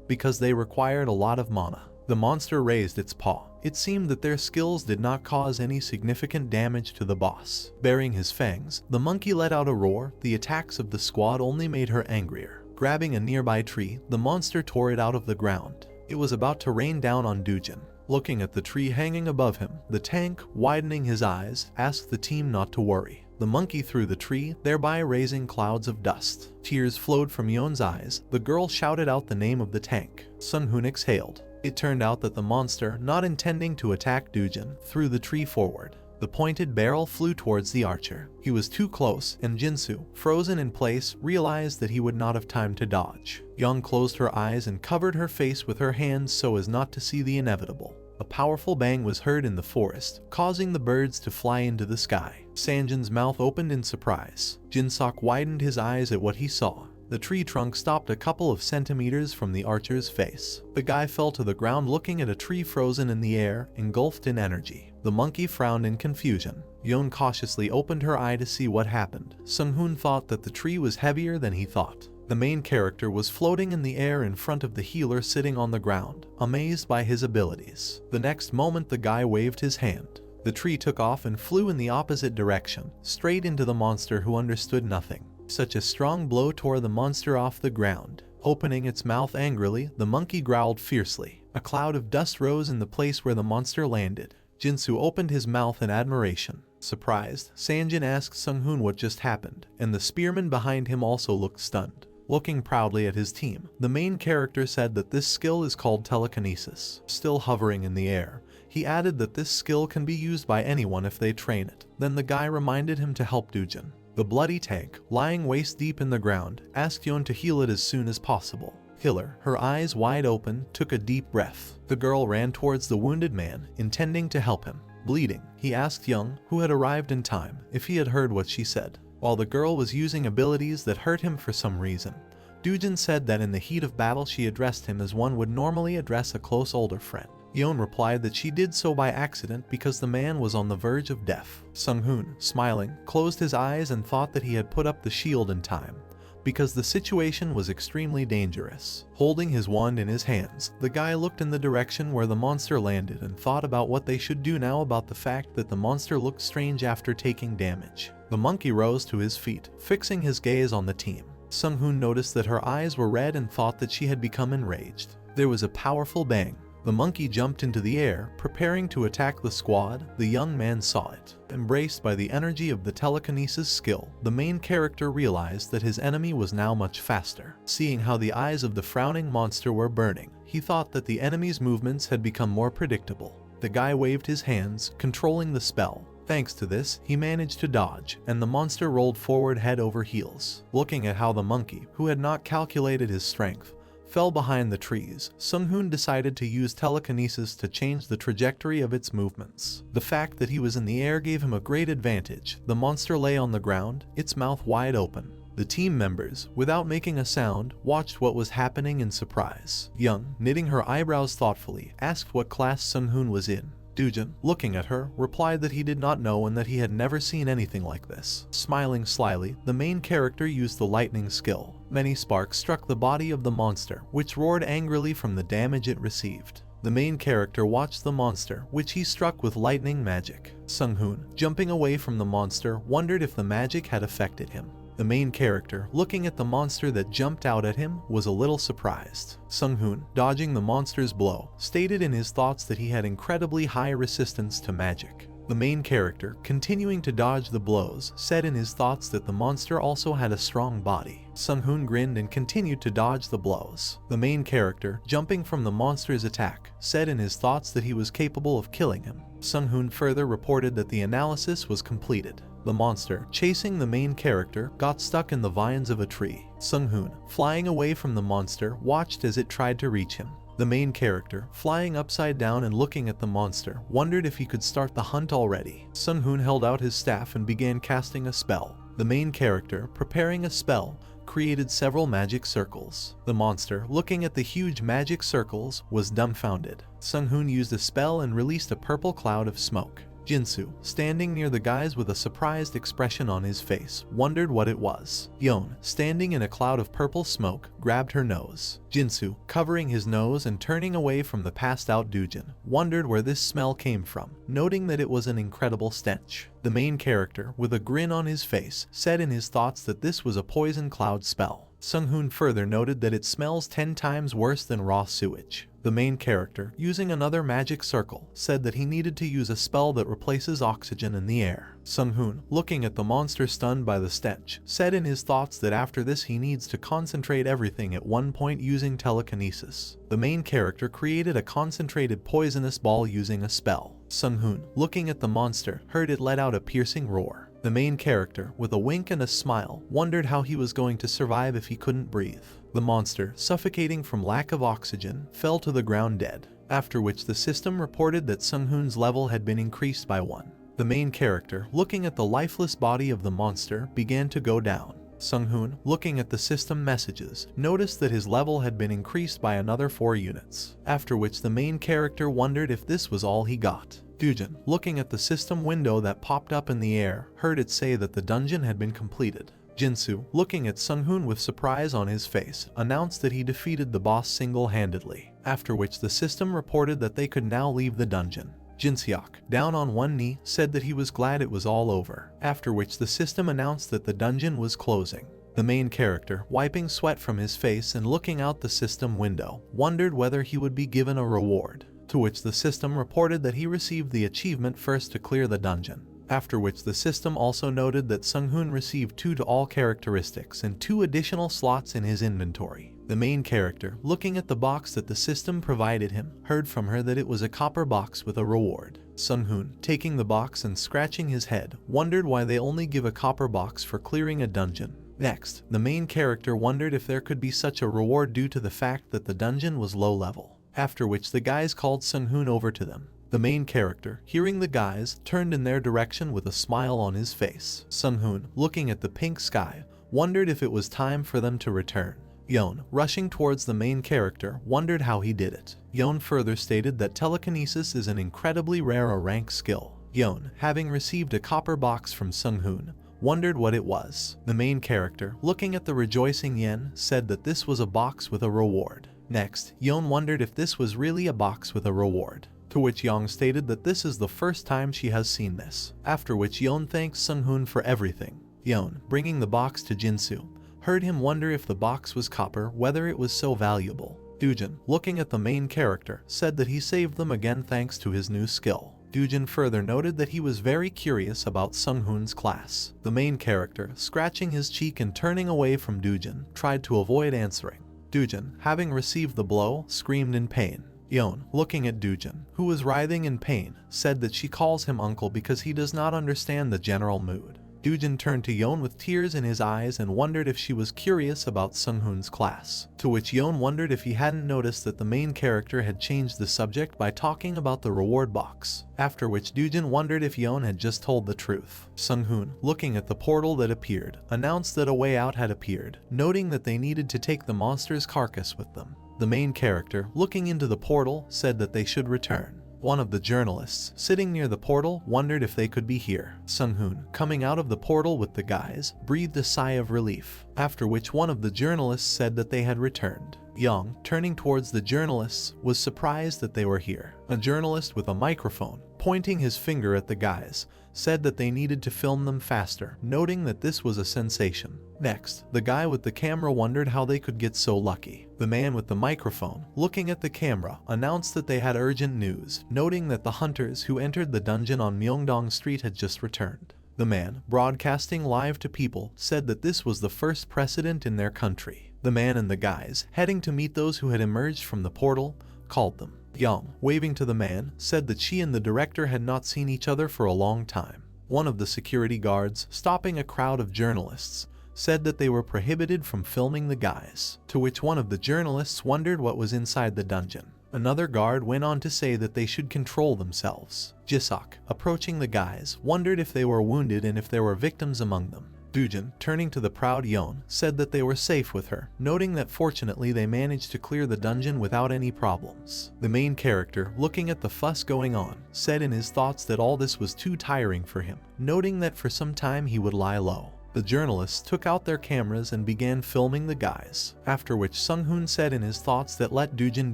Speaker 1: because they required a lot of mana. The monster raised its paw. It seemed that their skills did not cause any significant damage to the boss. Baring his fangs, the monkey let out a roar. The attacks of the squad only made her angrier. Grabbing a nearby tree, the monster tore it out of the ground. It was about to rain down on Dujin. Looking at the tree hanging above him, the tank, widening his eyes, asked the team not to worry. The monkey threw the tree, thereby raising clouds of dust. Tears flowed from Yeon's eyes. The girl shouted out the name of the tank. Sung-hoon exhaled. It turned out that the monster, not intending to attack Dujin, threw the tree forward. The pointed barrel flew towards the archer. He was too close, and Jinsu, frozen in place, realized that he would not have time to dodge. Young closed her eyes and covered her face with her hands so as not to see the inevitable. A powerful bang was heard in the forest, causing the birds to fly into the sky. Sanjin's mouth opened in surprise. Jinsok widened his eyes at what he saw. The tree trunk stopped a couple of centimeters from the archer's face. The guy fell to the ground looking at a tree frozen in the air, engulfed in energy. The monkey frowned in confusion. Yeon cautiously opened her eye to see what happened. Sung-hoon thought that the tree was heavier than he thought. The main character was floating in the air in front of the healer sitting on the ground, amazed by his abilities. The next moment the guy waved his hand. The tree took off and flew in the opposite direction, straight into the monster who understood nothing. Such a strong blow tore the monster off the ground. Opening its mouth angrily, the monkey growled fiercely. A cloud of dust rose in the place where the monster landed. Jinsu opened his mouth in admiration. Surprised, Sanjin asked Sunghoon what just happened, and the spearman behind him also looked stunned. Looking proudly at his team, the main character said that this skill is called telekinesis. Still hovering in the air, he added that this skill can be used by anyone if they train it. Then the guy reminded him to help Dujin. The bloody tank, lying waist deep in the ground, asked Yon to heal it as soon as possible. Hiller, her eyes wide open, took a deep breath. The girl ran towards the wounded man, intending to help him. Bleeding, he asked Young, who had arrived in time, if he had heard what she said. While the girl was using abilities that hurt him for some reason, Dujin said that in the heat of battle she addressed him as one would normally address a close older friend. Yon replied that she did so by accident because the man was on the verge of death. Sunghoon, smiling, closed his eyes and thought that he had put up the shield in time, because the situation was extremely dangerous. Holding his wand in his hands, the guy looked in the direction where the monster landed and thought about what they should do now about the fact that the monster looked strange after taking damage. The monkey rose to his feet, fixing his gaze on the team. Sunghoon noticed that her eyes were red and thought that she had become enraged. There was a powerful bang. The monkey jumped into the air, preparing to attack the squad. The young man saw it. Embraced by the energy of the telekinesis skill, the main character realized that his enemy was now much faster. Seeing how the eyes of the frowning monster were burning, he thought that the enemy's movements had become more predictable. The guy waved his hands, controlling the spell. Thanks to this, he managed to dodge, and the monster rolled forward head over heels. Looking at how the monkey, who had not calculated his strength, fell behind the trees, Sunghoon decided to use telekinesis to change the trajectory of its movements. The fact that he was in the air gave him a great advantage. The monster lay on the ground, its mouth wide open. The team members, without making a sound, watched what was happening in surprise. Young, knitting her eyebrows thoughtfully, asked what class Sunghoon was in. Dujin, looking at her, replied that he did not know and that he had never seen anything like this. Smiling slyly, the main character used the lightning skill. Many sparks struck the body of the monster, which roared angrily from the damage it received. The main character watched the monster, which he struck with lightning magic. Sunghoon, jumping away from the monster, wondered if the magic had affected him. The main character, looking at the monster that jumped out at him, was a little surprised. Sunghoon, dodging the monster's blow, stated in his thoughts that he had incredibly high resistance to magic. The main character, continuing to dodge the blows, said in his thoughts that the monster also had a strong body. Sunghoon grinned and continued to dodge the blows. The main character, jumping from the monster's attack, said in his thoughts that he was capable of killing him. Sunghoon further reported that the analysis was completed. The monster, chasing the main character, got stuck in the vines of a tree. Sunghoon, flying away from the monster, watched as it tried to reach him. The main character, flying upside down and looking at the monster, wondered if he could start the hunt already. Sunghoon held out his staff and began casting a spell. The main character, preparing a spell, created several magic circles. The monster, looking at the huge magic circles, was dumbfounded. Sunghoon used a spell and released a purple cloud of smoke. Jinsu, standing near the guys with a surprised expression on his face, wondered what it was. Yon, standing in a cloud of purple smoke, grabbed her nose. Jinsu, covering his nose and turning away from the passed-out Dujin, wondered where this smell came from, noting that it was an incredible stench. The main character, with a grin on his face, said in his thoughts that this was a poison cloud spell. Sunghoon further noted that it smells 10 times worse than raw sewage. The main character, using another magic circle, said that he needed to use a spell that replaces oxygen in the air. Sunghoon, looking at the monster stunned by the stench, said in his thoughts that after this he needs to concentrate everything at one point using telekinesis. The main character created a concentrated poisonous ball using a spell. Sunghoon, looking at the monster, heard it let out a piercing roar. The main character, with a wink and a smile, wondered how he was going to survive if he couldn't breathe. The monster, suffocating from lack of oxygen, fell to the ground dead, after which the system reported that Sunghoon's level had been increased by 1. The main character, looking at the lifeless body of the monster, began to go down. Sunghoon, looking at the system messages, noticed that his level had been increased by another 4 units, after which the main character wondered if this was all he got. Dujin, looking at the system window that popped up in the air, heard it say that the dungeon had been completed. Jinsu, looking at Sunghoon with surprise on his face, announced that he defeated the boss single-handedly, after which the system reported that they could now leave the dungeon. Jinseok, down on one knee, said that he was glad it was all over, after which the system announced that the dungeon was closing. The main character, wiping sweat from his face and looking out the system window, wondered whether he would be given a reward, to which the system reported that he received the achievement first to clear the dungeon. After which the system also noted that Sung-hoon received 2 to all characteristics and 2 additional slots in his inventory. The main character, looking at the box that the system provided him, heard from her that it was a copper box with a reward. Sung-hoon, taking the box and scratching his head, wondered why they only give a copper box for clearing a dungeon. Next, the main character wondered if there could be such a reward due to the fact that the dungeon was low level. After which the guys called Sung-hoon over to them. The main character, hearing the guys, turned in their direction with a smile on his face. Sung-hoon, looking at the pink sky, wondered if it was time for them to return. Yeon, rushing towards the main character, wondered how he did it. Yeon further stated that telekinesis is an incredibly rare rank skill. Yeon, having received a copper box from Sung-hoon, wondered what it was. The main character, looking at the rejoicing Yen, said that this was a box with a reward. Next, Yeon wondered if this was really a box with a reward, to which Yeon stated that this is the first time she has seen this. After which Yeon thanks Sung-hoon for everything. Yeon, bringing the box to Jinsu, heard him wonder if the box was copper, whether it was so valuable. Dujin, looking at the main character, said that he saved them again thanks to his new skill. Dujin further noted that he was very curious about Sung-hoon's class. The main character, scratching his cheek and turning away from Dujin, tried to avoid answering. Dujin, having received the blow, screamed in pain. Yeon, looking at Dujin, who was writhing in pain, said that she calls him uncle because he does not understand the general mood. Dujin turned to Yeon with tears in his eyes and wondered if she was curious about Sung-hoon's class, to which Yeon wondered if he hadn't noticed that the main character had changed the subject by talking about the reward box, after which Dujin wondered if Yeon had just told the truth. Sung-hoon, looking at the portal that appeared, announced that a way out had appeared, noting that they needed to take the monster's carcass with them. The main character, looking into the portal, said that they should return. One of the journalists, sitting near the portal, wondered if they could be here. Sung-hoon, coming out of the portal with the guys, breathed a sigh of relief, after which one of the journalists said that they had returned. Young, turning towards the journalists, was surprised that they were here. A journalist with a microphone, pointing his finger at the guys, said that they needed to film them faster, noting that this was a sensation. Next, the guy with the camera wondered how they could get so lucky. The man with the microphone, looking at the camera, announced that they had urgent news, noting that the hunters who entered the dungeon on Myeongdong Street had just returned. The man, broadcasting live to people, said that this was the first precedent in their country. The man and the guys, heading to meet those who had emerged from the portal, called them. Young, waving to the man, said that she and the director had not seen each other for a long time. One of the security guards, stopping a crowd of journalists, said that they were prohibited from filming the guys, to which one of the journalists wondered what was inside the dungeon. Another guard went on to say that they should control themselves. Jisok, approaching the guys, wondered if they were wounded and if there were victims among them. Dujin, turning to the proud Yeon, said that they were safe with her, noting that fortunately they managed to clear the dungeon without any problems. The main character, looking at the fuss going on, said in his thoughts that all this was too tiring for him, noting that for some time he would lie low. The journalists took out their cameras and began filming the guys, after which Sung-hoon said in his thoughts that let Dujin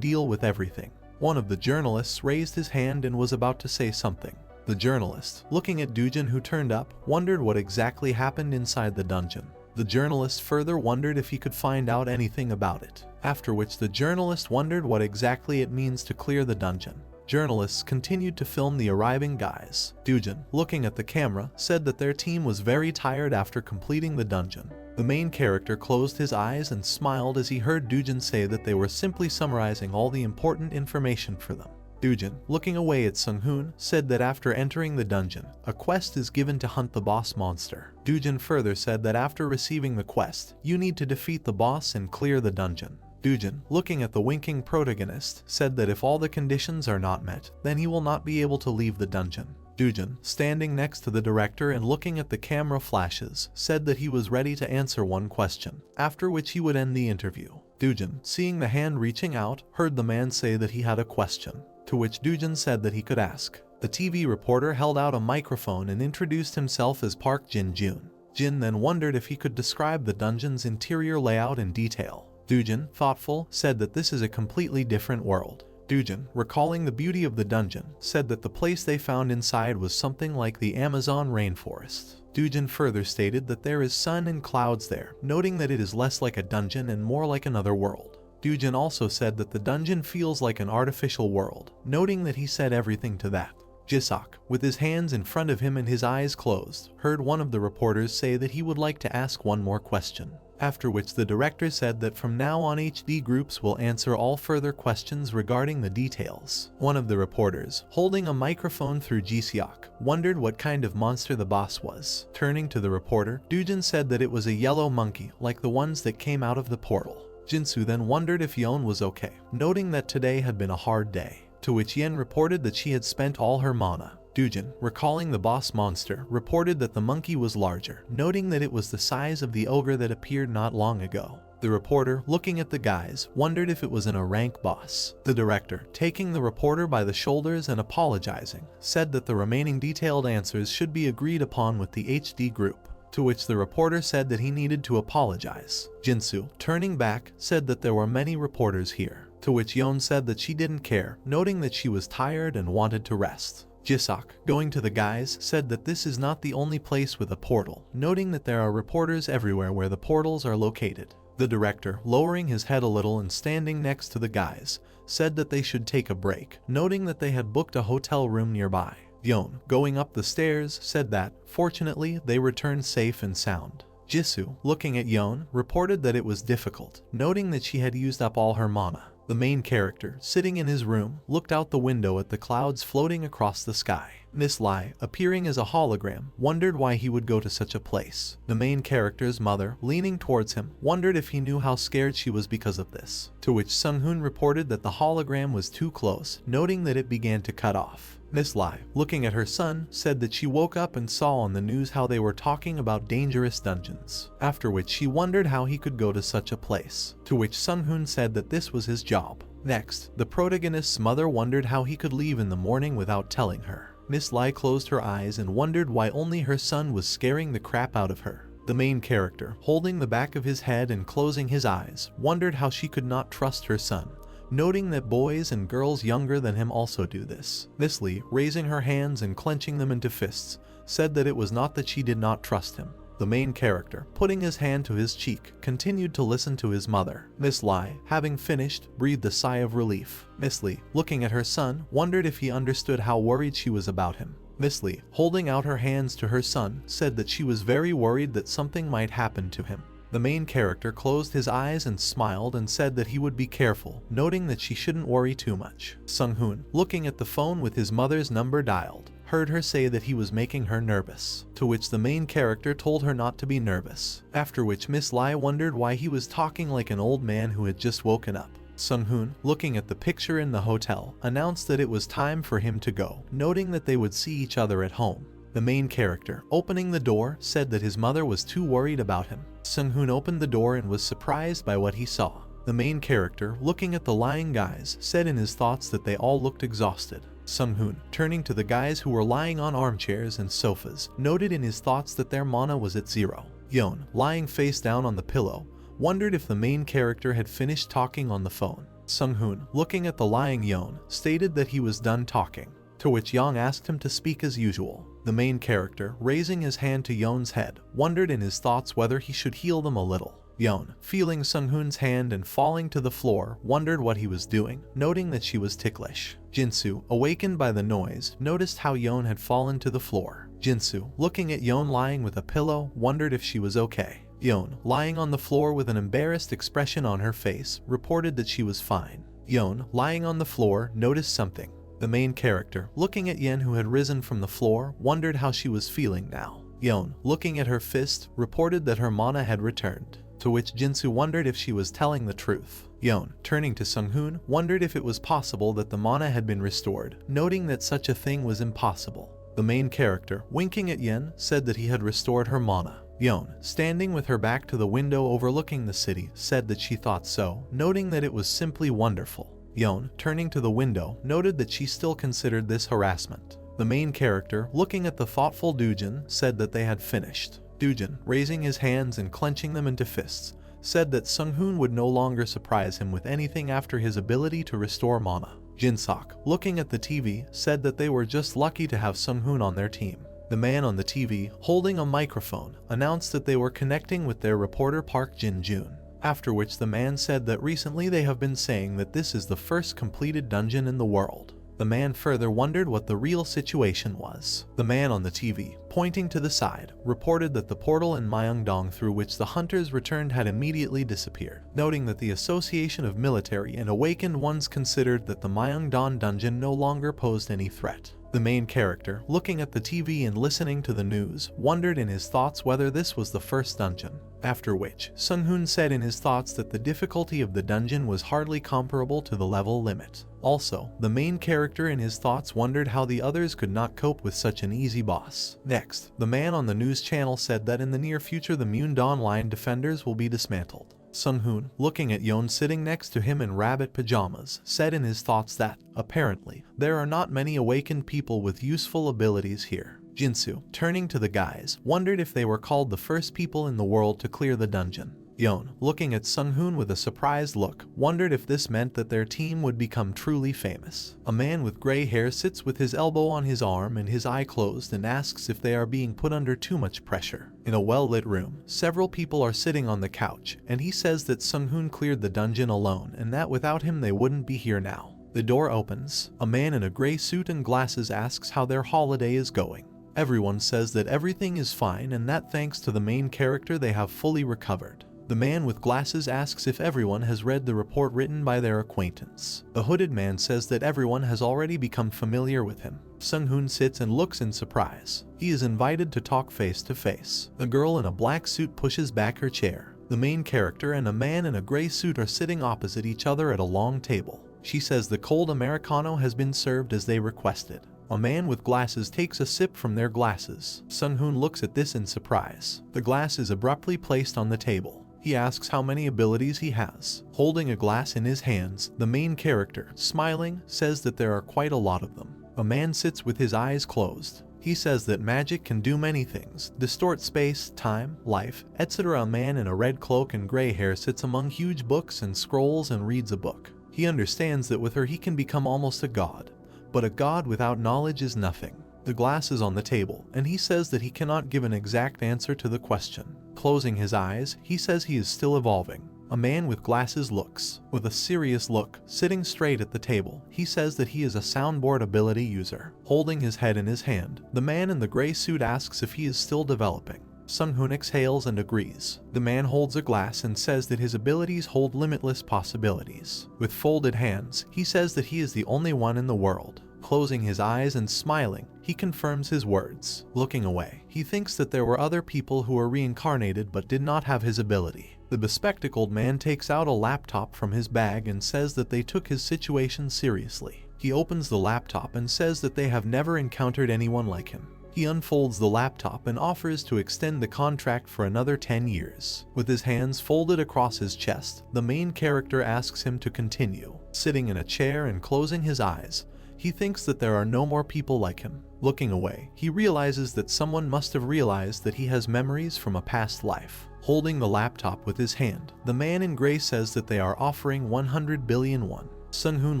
Speaker 1: deal with everything. One of the journalists raised his hand and was about to say something. The journalist, looking at Dujin who turned up, wondered what exactly happened inside the dungeon. The journalist further wondered if he could find out anything about it, after which the journalist wondered what exactly it means to clear the dungeon. Journalists continued to film the arriving guys. Dujin, looking at the camera, said that their team was very tired after completing the dungeon. The main character closed his eyes and smiled as he heard Dujin say that they were simply summarizing all the important information for them. Dujin, looking away at Sung-hoon, said that after entering the dungeon, a quest is given to hunt the boss monster. Dujin further said that after receiving the quest, you need to defeat the boss and clear the dungeon. Dujin, looking at the winking protagonist, said that if all the conditions are not met, then he will not be able to leave the dungeon. Dujin, standing next to the director and looking at the camera flashes, said that he was ready to answer one question, after which he would end the interview. Dujin, seeing the hand reaching out, heard the man say that he had a question, to which Dujin said that he could ask. The TV reporter held out a microphone and introduced himself as Park Jin-jun. Jin then wondered if he could describe the dungeon's interior layout in detail. Dujin, thoughtful, said that this is a completely different world. Dujin, recalling the beauty of the dungeon, said that the place they found inside was something like the Amazon rainforest. Dujin further stated that there is sun and clouds there, noting that it is less like a dungeon and more like another world. Dujin also said that the dungeon feels like an artificial world, noting that he said everything to that. Jisok, with his hands in front of him and his eyes closed, heard one of the reporters say that he would like to ask one more question, after which the director said that from now on HD groups will answer all further questions regarding the details. One of the reporters, holding a microphone through Jisok, wondered what kind of monster the boss was. Turning to the reporter, Dujin said that it was a yellow monkey like the ones that came out of the portal. Jinsu then wondered if Yeon was okay, noting that today had been a hard day. To which Yen reported that she had spent all her mana. Dujin, recalling the boss monster, reported that the monkey was larger, noting that it was the size of the ogre that appeared not long ago. The reporter, looking at the guys, wondered if it was a rank boss. The director, taking the reporter by the shoulders and apologizing, said that the remaining detailed answers should be agreed upon with the HD group. To which the reporter said that he needed to apologize. Jinsu, turning back, said that there were many reporters here. To which Yeon said that she didn't care, noting that she was tired and wanted to rest. Jisok, going to the guys, said that this is not the only place with a portal, noting that there are reporters everywhere where the portals are located. The director, lowering his head a little and standing next to the guys, said that they should take a break, noting that they had booked a hotel room nearby. Yeon, going up the stairs, said that, fortunately, they returned safe and sound. Jisoo, looking at Yeon, reported that it was difficult, noting that she had used up all her mana. The main character, sitting in his room, looked out the window at the clouds floating across the sky. Miss Lai, appearing as a hologram, wondered why he would go to such a place. The main character's mother, leaning towards him, wondered if he knew how scared she was because of this. To which Sunghoon reported that the hologram was too close, noting that it began to cut off. Miss Lai, looking at her son, said that she woke up and saw on the news how they were talking about dangerous dungeons, after which she wondered how he could go to such a place, to which Sunghoon said that this was his job. Next, the protagonist's mother wondered how he could leave in the morning without telling her. Miss Lai closed her eyes and wondered why only her son was scaring the crap out of her. The main character, holding the back of his head and closing his eyes, wondered how she could not trust her son, noting that boys and girls younger than him also do this. Miss Lee, raising her hands and clenching them into fists, said that it was not that she did not trust him. The main character, putting his hand to his cheek, continued to listen to his mother. Miss Lai, having finished, breathed a sigh of relief. Miss Lee, looking at her son, wondered if he understood how worried she was about him. Miss Lee, holding out her hands to her son, said that she was very worried that something might happen to him. The main character closed his eyes and smiled and said that he would be careful, noting that she shouldn't worry too much. Sunghoon, looking at the phone with his mother's number dialed, heard her say that he was making her nervous, to which the main character told her not to be nervous, after which Miss Lai wondered why he was talking like an old man who had just woken up. Sunghoon, looking at the picture in the hotel, announced that it was time for him to go, noting that they would see each other at home. The main character, opening the door, said that his mother was too worried about him. Sunghoon opened the door and was surprised by what he saw. The main character, looking at the lying guys, said in his thoughts that they all looked exhausted. Sunghoon, turning to the guys who were lying on armchairs and sofas, noted in his thoughts that their mana was at 0. Yeon, lying face down on the pillow, wondered if the main character had finished talking on the phone. Sunghoon, looking at the lying Yeon, stated that he was done talking, to which Yang asked him to speak as usual. The main character, raising his hand to Yeon's head, wondered in his thoughts whether he should heal them a little. Yeon, feeling Sunghoon's hand and falling to the floor, wondered what he was doing, noting that she was ticklish. Jinsu, awakened by the noise, noticed how Yeon had fallen to the floor. Jinsu, looking at Yeon lying with a pillow, wondered if she was okay. Yeon, lying on the floor with an embarrassed expression on her face, reported that she was fine. Yeon, lying on the floor, noticed something. The main character, looking at Yen who had risen from the floor, wondered how she was feeling now. Yeon, looking at her fist, reported that her mana had returned, to which Jinsu wondered if she was telling the truth. Yeon, turning to Sunghoon, wondered if it was possible that the mana had been restored, noting that such a thing was impossible. The main character, winking at Yen, said that he had restored her mana. Yeon, standing with her back to the window overlooking the city, said that she thought so, noting that it was simply wonderful. Yeon, turning to the window, noted that she still considered this harassment. The main character, looking at the thoughtful Dujin, said that they had finished. Dujin, raising his hands and clenching them into fists, said that Sunghoon would no longer surprise him with anything after his ability to restore mana. Jinsok, looking at the TV, said that they were just lucky to have Sung-hoon on their team. The man on the TV, holding a microphone, announced that they were connecting with their reporter Park Jin-jun. After which the man said that recently they have been saying that this is the first completed dungeon in the world. The man further wondered what the real situation was. The man on the TV, pointing to the side, reported that the portal in Myeongdong through which the hunters returned had immediately disappeared, noting that the Association of Military and Awakened Ones considered that the Myeongdong dungeon no longer posed any threat. The main character, looking at the TV and listening to the news, wondered in his thoughts whether this was the first dungeon. After which, Sung-hoon said in his thoughts that the difficulty of the dungeon was hardly comparable to the level limit. Also, the main character in his thoughts wondered how the others could not cope with such an easy boss. Next, the man on the news channel said that in the near future the Myeongdong line defenders will be dismantled. Sung-hoon, looking at Yeon sitting next to him in rabbit pajamas, said in his thoughts that, apparently, there are not many awakened people with useful abilities here. Jinsu, turning to the guys, wondered if they were called the first people in the world to clear the dungeon. Yeon, looking at Sung-hoon with a surprised look, wondered if this meant that their team would become truly famous. A man with gray hair sits with his elbow on his arm and his eye closed and asks if they are being put under too much pressure. In a well-lit room, several people are sitting on the couch, and he says that Sung-hoon cleared the dungeon alone and that without him they wouldn't be here now. The door opens. A man in a gray suit and glasses asks how their holiday is going. Everyone says that everything is fine and that thanks to the main character they have fully recovered. The man with glasses asks if everyone has read the report written by their acquaintance. The hooded man says that everyone has already become familiar with him. Sung-hoon sits and looks in surprise. He is invited to talk face to face. The girl in a black suit pushes back her chair. The main character and a man in a gray suit are sitting opposite each other at a long table. She says the cold Americano has been served as they requested. A man with glasses takes a sip from their glasses. Sung-hoon looks at this in surprise. The glass is abruptly placed on the table. He asks how many abilities he has. Holding a glass in his hands, the main character, smiling, says that there are quite a lot of them. A man sits with his eyes closed. He says that magic can do many things, distort space, time, life, etc. A man in a red cloak and gray hair sits among huge books and scrolls and reads a book. He understands that with her he can become almost a god. But a god without knowledge is nothing. The glass is on the table, and he says that he cannot give an exact answer to the question. Closing his eyes, he says he is still evolving. A man with glasses looks, with a serious look, sitting straight at the table. He says that he is a soundboard ability user. Holding his head in his hand, the man in the gray suit asks if he is still developing. Sung-hoon exhales and agrees. The man holds a glass and says that his abilities hold limitless possibilities. With folded hands, he says that he is the only one in the world. Closing his eyes and smiling, he confirms his words. Looking away, he thinks that there were other people who were reincarnated but did not have his ability. The bespectacled man takes out a laptop from his bag and says that they took his situation seriously. He opens the laptop and says that they have never encountered anyone like him. He unfolds the laptop and offers to extend the contract for another 10 years. With his hands folded across his chest, the main character asks him to continue. Sitting in a chair and closing his eyes, he thinks that there are no more people like him. Looking away, he realizes that someone must have realized that he has memories from a past life. Holding the laptop with his hand, the man in gray says that they are offering 100 billion won. Sung-hoon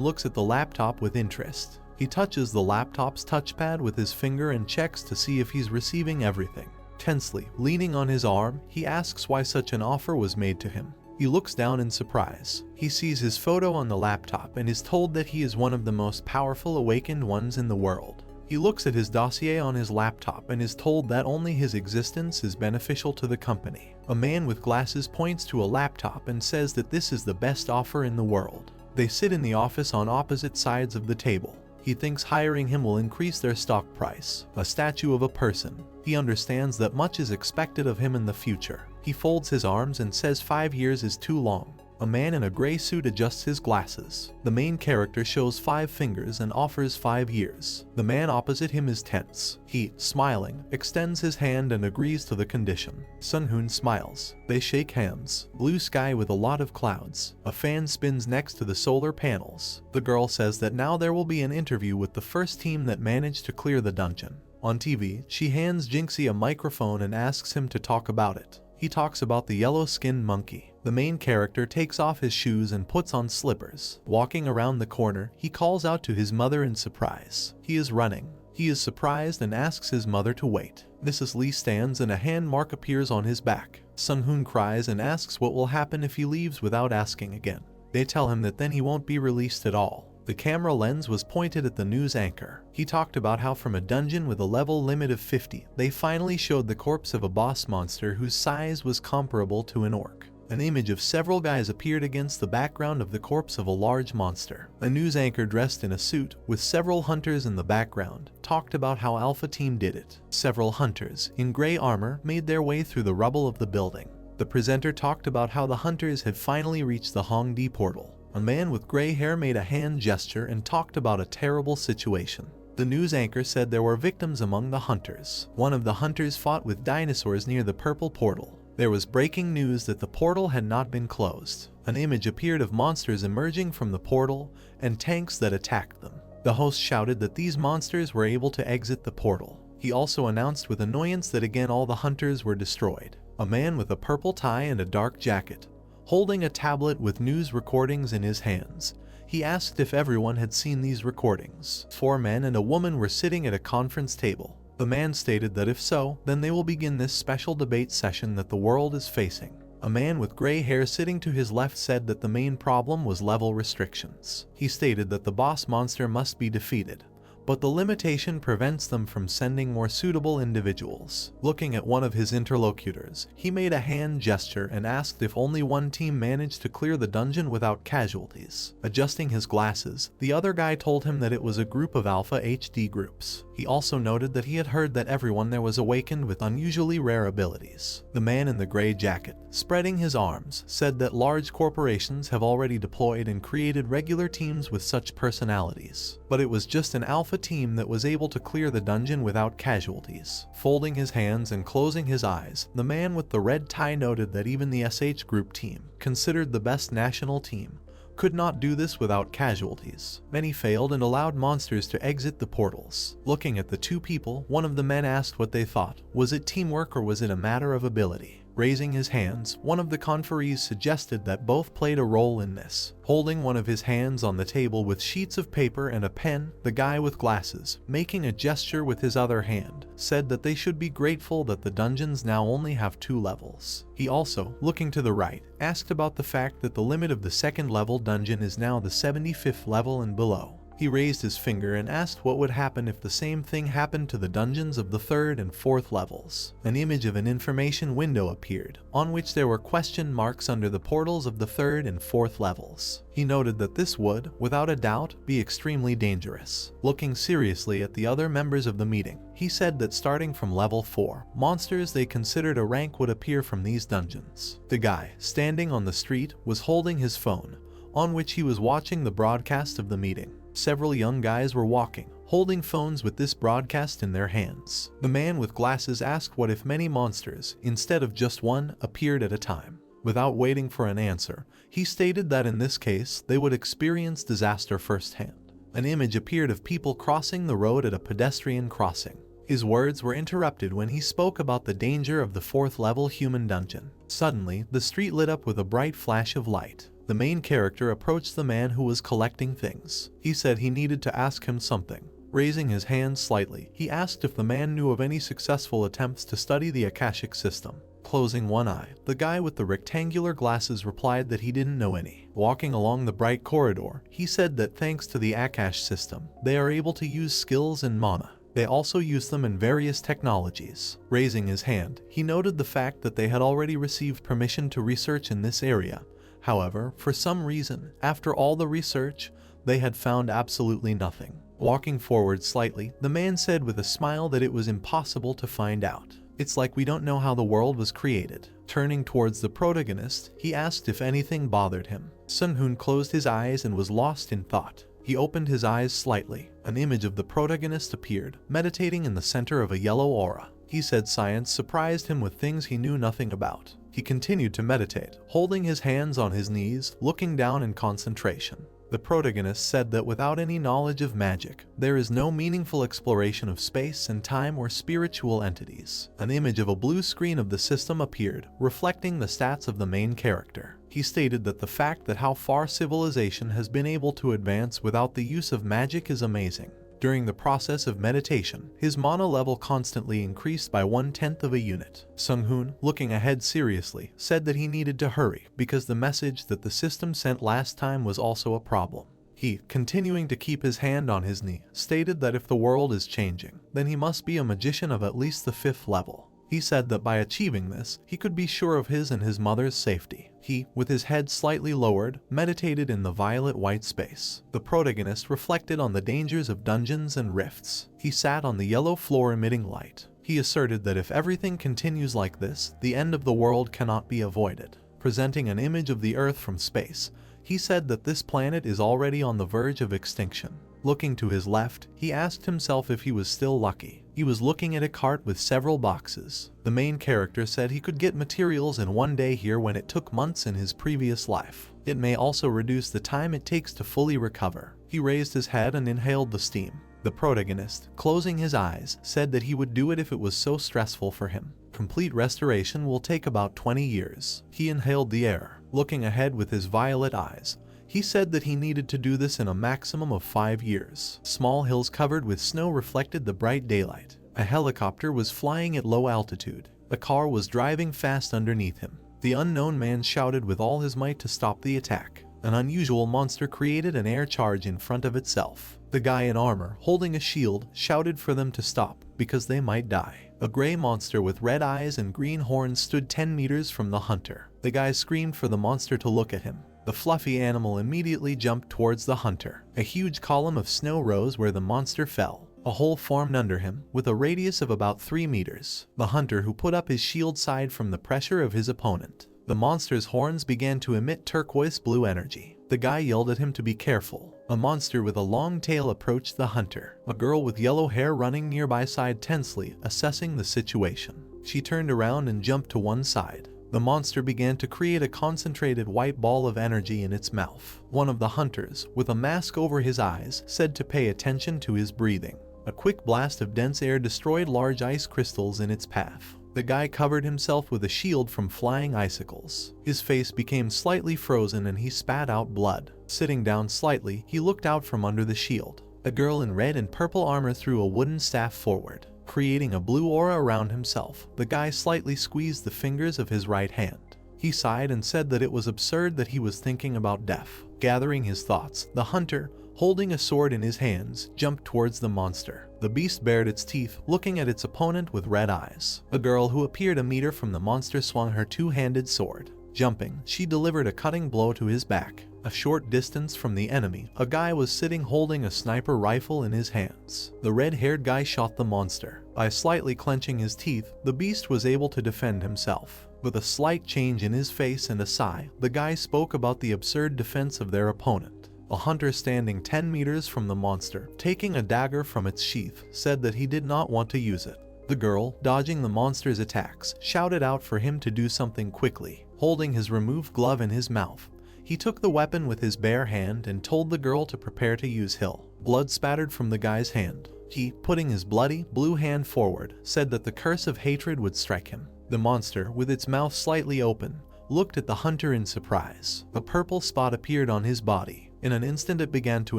Speaker 1: looks at the laptop with interest. He touches the laptop's touchpad with his finger and checks to see if he's receiving everything. Tensely, leaning on his arm, he asks why such an offer was made to him. He looks down in surprise. He sees his photo on the laptop and is told that he is one of the most powerful awakened ones in the world. He looks at his dossier on his laptop and is told that only his existence is beneficial to the company. A man with glasses points to a laptop and says that this is the best offer in the world. They sit in the office on opposite sides of the table. He thinks hiring him will increase their stock price. A statue of a person. He understands that much is expected of him in the future. He folds his arms and says 5 years is too long. A man in a gray suit adjusts his glasses. The main character shows 5 fingers and offers 5 years. The man opposite him is tense. He, smiling, extends his hand and agrees to the condition. Sung-hoon smiles. They shake hands. Blue sky with a lot of clouds. A fan spins next to the solar panels. The girl says that now there will be an interview with the first team that managed to clear the dungeon. On TV, she hands Jinxie a microphone and asks him to talk about it. He talks about the yellow-skinned monkey. The main character takes off his shoes and puts on slippers. Walking around the corner, he calls out to his mother in surprise. He is running. He is surprised and asks his mother to wait. Mrs. Lee stands and a hand mark appears on his back. Sung-hoon cries and asks what will happen if he leaves without asking again. They tell him that then he won't be released at all. The camera lens was pointed at the news anchor. He talked about how from a dungeon with a level limit of 50, they finally showed the corpse of a boss monster whose size was comparable to an orc. An image of several guys appeared against the background of the corpse of a large monster. A news anchor dressed in a suit, with several hunters in the background, talked about how Alpha Team did it. Several hunters, in gray armor, made their way through the rubble of the building. The presenter talked about how the hunters had finally reached the Hongdae portal. A man with gray hair made a hand gesture and talked about a terrible situation. The news anchor said there were victims among the hunters. One of the hunters fought with dinosaurs near the purple portal. There was breaking news that the portal had not been closed. An image appeared of monsters emerging from the portal and tanks that attacked them. The host shouted that these monsters were able to exit the portal. He also announced with annoyance that again all the hunters were destroyed. A man with a purple tie and a dark jacket, holding a tablet with news recordings in his hands. He asked if everyone had seen these recordings. 4 men and a woman were sitting at a conference table. The man stated that if so, then they will begin this special debate session that the world is facing. A man with gray hair sitting to his left said that the main problem was level restrictions. He stated that the boss monster must be defeated, but the limitation prevents them from sending more suitable individuals. Looking at one of his interlocutors, he made a hand gesture and asked if only one team managed to clear the dungeon without casualties. Adjusting his glasses, the other guy told him that it was a group of Alpha HD groups. He also noted that he had heard that everyone there was awakened with unusually rare abilities. The man in the gray jacket, spreading his arms, said that large corporations have already deployed and created regular teams with such personalities, but it was just an Alpha team that was able to clear the dungeon without casualties. Folding his hands and closing his eyes, the man with the red tie noted that even the SH Group team, considered the best national team, could not do this without casualties. Many failed and allowed monsters to exit the portals. Looking at the 2 people, one of the men asked what they thought. Was it teamwork or was it a matter of ability? Raising his hands, one of the conferees suggested that both played a role in this. Holding one of his hands on the table with sheets of paper and a pen, the guy with glasses, making a gesture with his other hand, said that they should be grateful that the dungeons now only have 2 levels. He also, looking to the right, asked about the fact that the limit of the 2nd level dungeon is now the 75th level and below. He raised his finger and asked what would happen if the same thing happened to the dungeons of the 3rd and 4th levels. An image of an information window appeared, on which there were question marks under the portals of the 3rd and 4th levels. He noted that this would, without a doubt, be extremely dangerous. Looking seriously at the other members of the meeting, he said that starting from level 4, monsters they considered a rank would appear from these dungeons. The guy, standing on the street, was holding his phone, on which he was watching the broadcast of the meeting. Several young guys were walking, holding phones with this broadcast in their hands. The man with glasses asked what if many monsters, instead of just one, appeared at a time. Without waiting for an answer, he stated that in this case, they would experience disaster firsthand. An image appeared of people crossing the road at a pedestrian crossing. His words were interrupted when he spoke about the danger of the 4th level human dungeon. Suddenly, the street lit up with a bright flash of light. The main character approached the man who was collecting things. He said he needed to ask him something. Raising his hand slightly, he asked if the man knew of any successful attempts to study the Akashic system. Closing one eye, the guy with the rectangular glasses replied that he didn't know any. Walking along the bright corridor, he said that thanks to the Akash system, they are able to use skills and mana. They also use them in various technologies. Raising his hand, he noted the fact that they had already received permission to research in this area. However, for some reason, after all the research, they had found absolutely nothing. Walking forward slightly, the man said with a smile that it was impossible to find out. It's like we don't know how the world was created. Turning towards the protagonist, he asked if anything bothered him. Sun-hoon closed his eyes and was lost in thought. He opened his eyes slightly. An image of the protagonist appeared, meditating in the center of a yellow aura. He said science surprised him with things he knew nothing about. He continued to meditate, holding his hands on his knees, looking down in concentration. The protagonist said that without any knowledge of magic, there is no meaningful exploration of space and time or spiritual entities. An image of a blue screen of the system appeared, reflecting the stats of the main character. He stated that the fact that how far civilization has been able to advance without the use of magic is amazing. During the process of meditation, his mana level constantly increased by 1/10 of a unit. Sung-hoon, looking ahead seriously, said that he needed to hurry because the message that the system sent last time was also a problem. He, continuing to keep his hand on his knee, stated that if the world is changing, then he must be a magician of at least the 5th level. He said that by achieving this, he could be sure of his and his mother's safety. He, with his head slightly lowered, meditated in the violet-white space. The protagonist reflected on the dangers of dungeons and rifts. He sat on the yellow floor emitting light. He asserted that if everything continues like this, the end of the world cannot be avoided. Presenting an image of the Earth from space, he said that this planet is already on the verge of extinction. Looking to his left, he asked himself if he was still lucky. He was looking at a cart with several boxes. The main character said he could get materials in one day here when it took months in his previous life. It may also reduce the time it takes to fully recover. He raised his head and inhaled the steam. The protagonist, closing his eyes, said that he would do it if it was so stressful for him. Complete restoration will take about 20 years. He inhaled the air, looking ahead with his violet eyes. He said that he needed to do this in a maximum of 5 years. Small hills covered with snow reflected the bright daylight. A helicopter was flying at low altitude. A car was driving fast underneath him. The unknown man shouted with all his might to stop the attack. An unusual monster created an air charge in front of itself. The guy in armor, holding a shield, shouted for them to stop, because they might die. A gray monster with red eyes and green horns stood 10 meters from the hunter. The guy screamed for the monster to look at him. The fluffy animal immediately jumped towards the hunter. A huge column of snow rose where the monster fell. A hole formed under him, with a radius of about 3 meters. The hunter who put up his shield sighed from the pressure of his opponent. The monster's horns began to emit turquoise blue energy. The guy yelled at him to be careful. A monster with a long tail approached the hunter. A girl with yellow hair running nearby sighed tensely, assessing the situation. She turned around and jumped to one side. The monster began to create a concentrated white ball of energy in its mouth. One of the hunters, with a mask over his eyes, said to pay attention to his breathing. A quick blast of dense air destroyed large ice crystals in its path. The guy covered himself with a shield from flying icicles. His face became slightly frozen and he spat out blood. Sitting down slightly, he looked out from under the shield. A girl in red and purple armor threw a wooden staff forward, creating a blue aura around himself. The guy slightly squeezed the fingers of his right hand. He sighed and said that it was absurd that he was thinking about death. Gathering his thoughts, the hunter, holding a sword in his hands, jumped towards the monster. The beast bared its teeth, looking at its opponent with red eyes. A girl who appeared a meter from the monster swung her two-handed sword. Jumping, she delivered a cutting blow to his back. A short distance from the enemy, a guy was sitting holding a sniper rifle in his hands. The red-haired guy shot the monster. By slightly clenching his teeth, the beast was able to defend himself. With a slight change in his face and a sigh, the guy spoke about the absurd defense of their opponent. A hunter standing 10 meters from the monster, taking a dagger from its sheath, said that he did not want to use it. The girl, dodging the monster's attacks, shouted out for him to do something quickly. Holding his removed glove in his mouth, he took the weapon with his bare hand and told the girl to prepare to use hill. Blood spattered from the guy's hand. He, putting his bloody, blue hand forward, said that the curse of hatred would strike him. The monster, with its mouth slightly open, looked at the hunter in surprise. A purple spot appeared on his body. In an instant it began to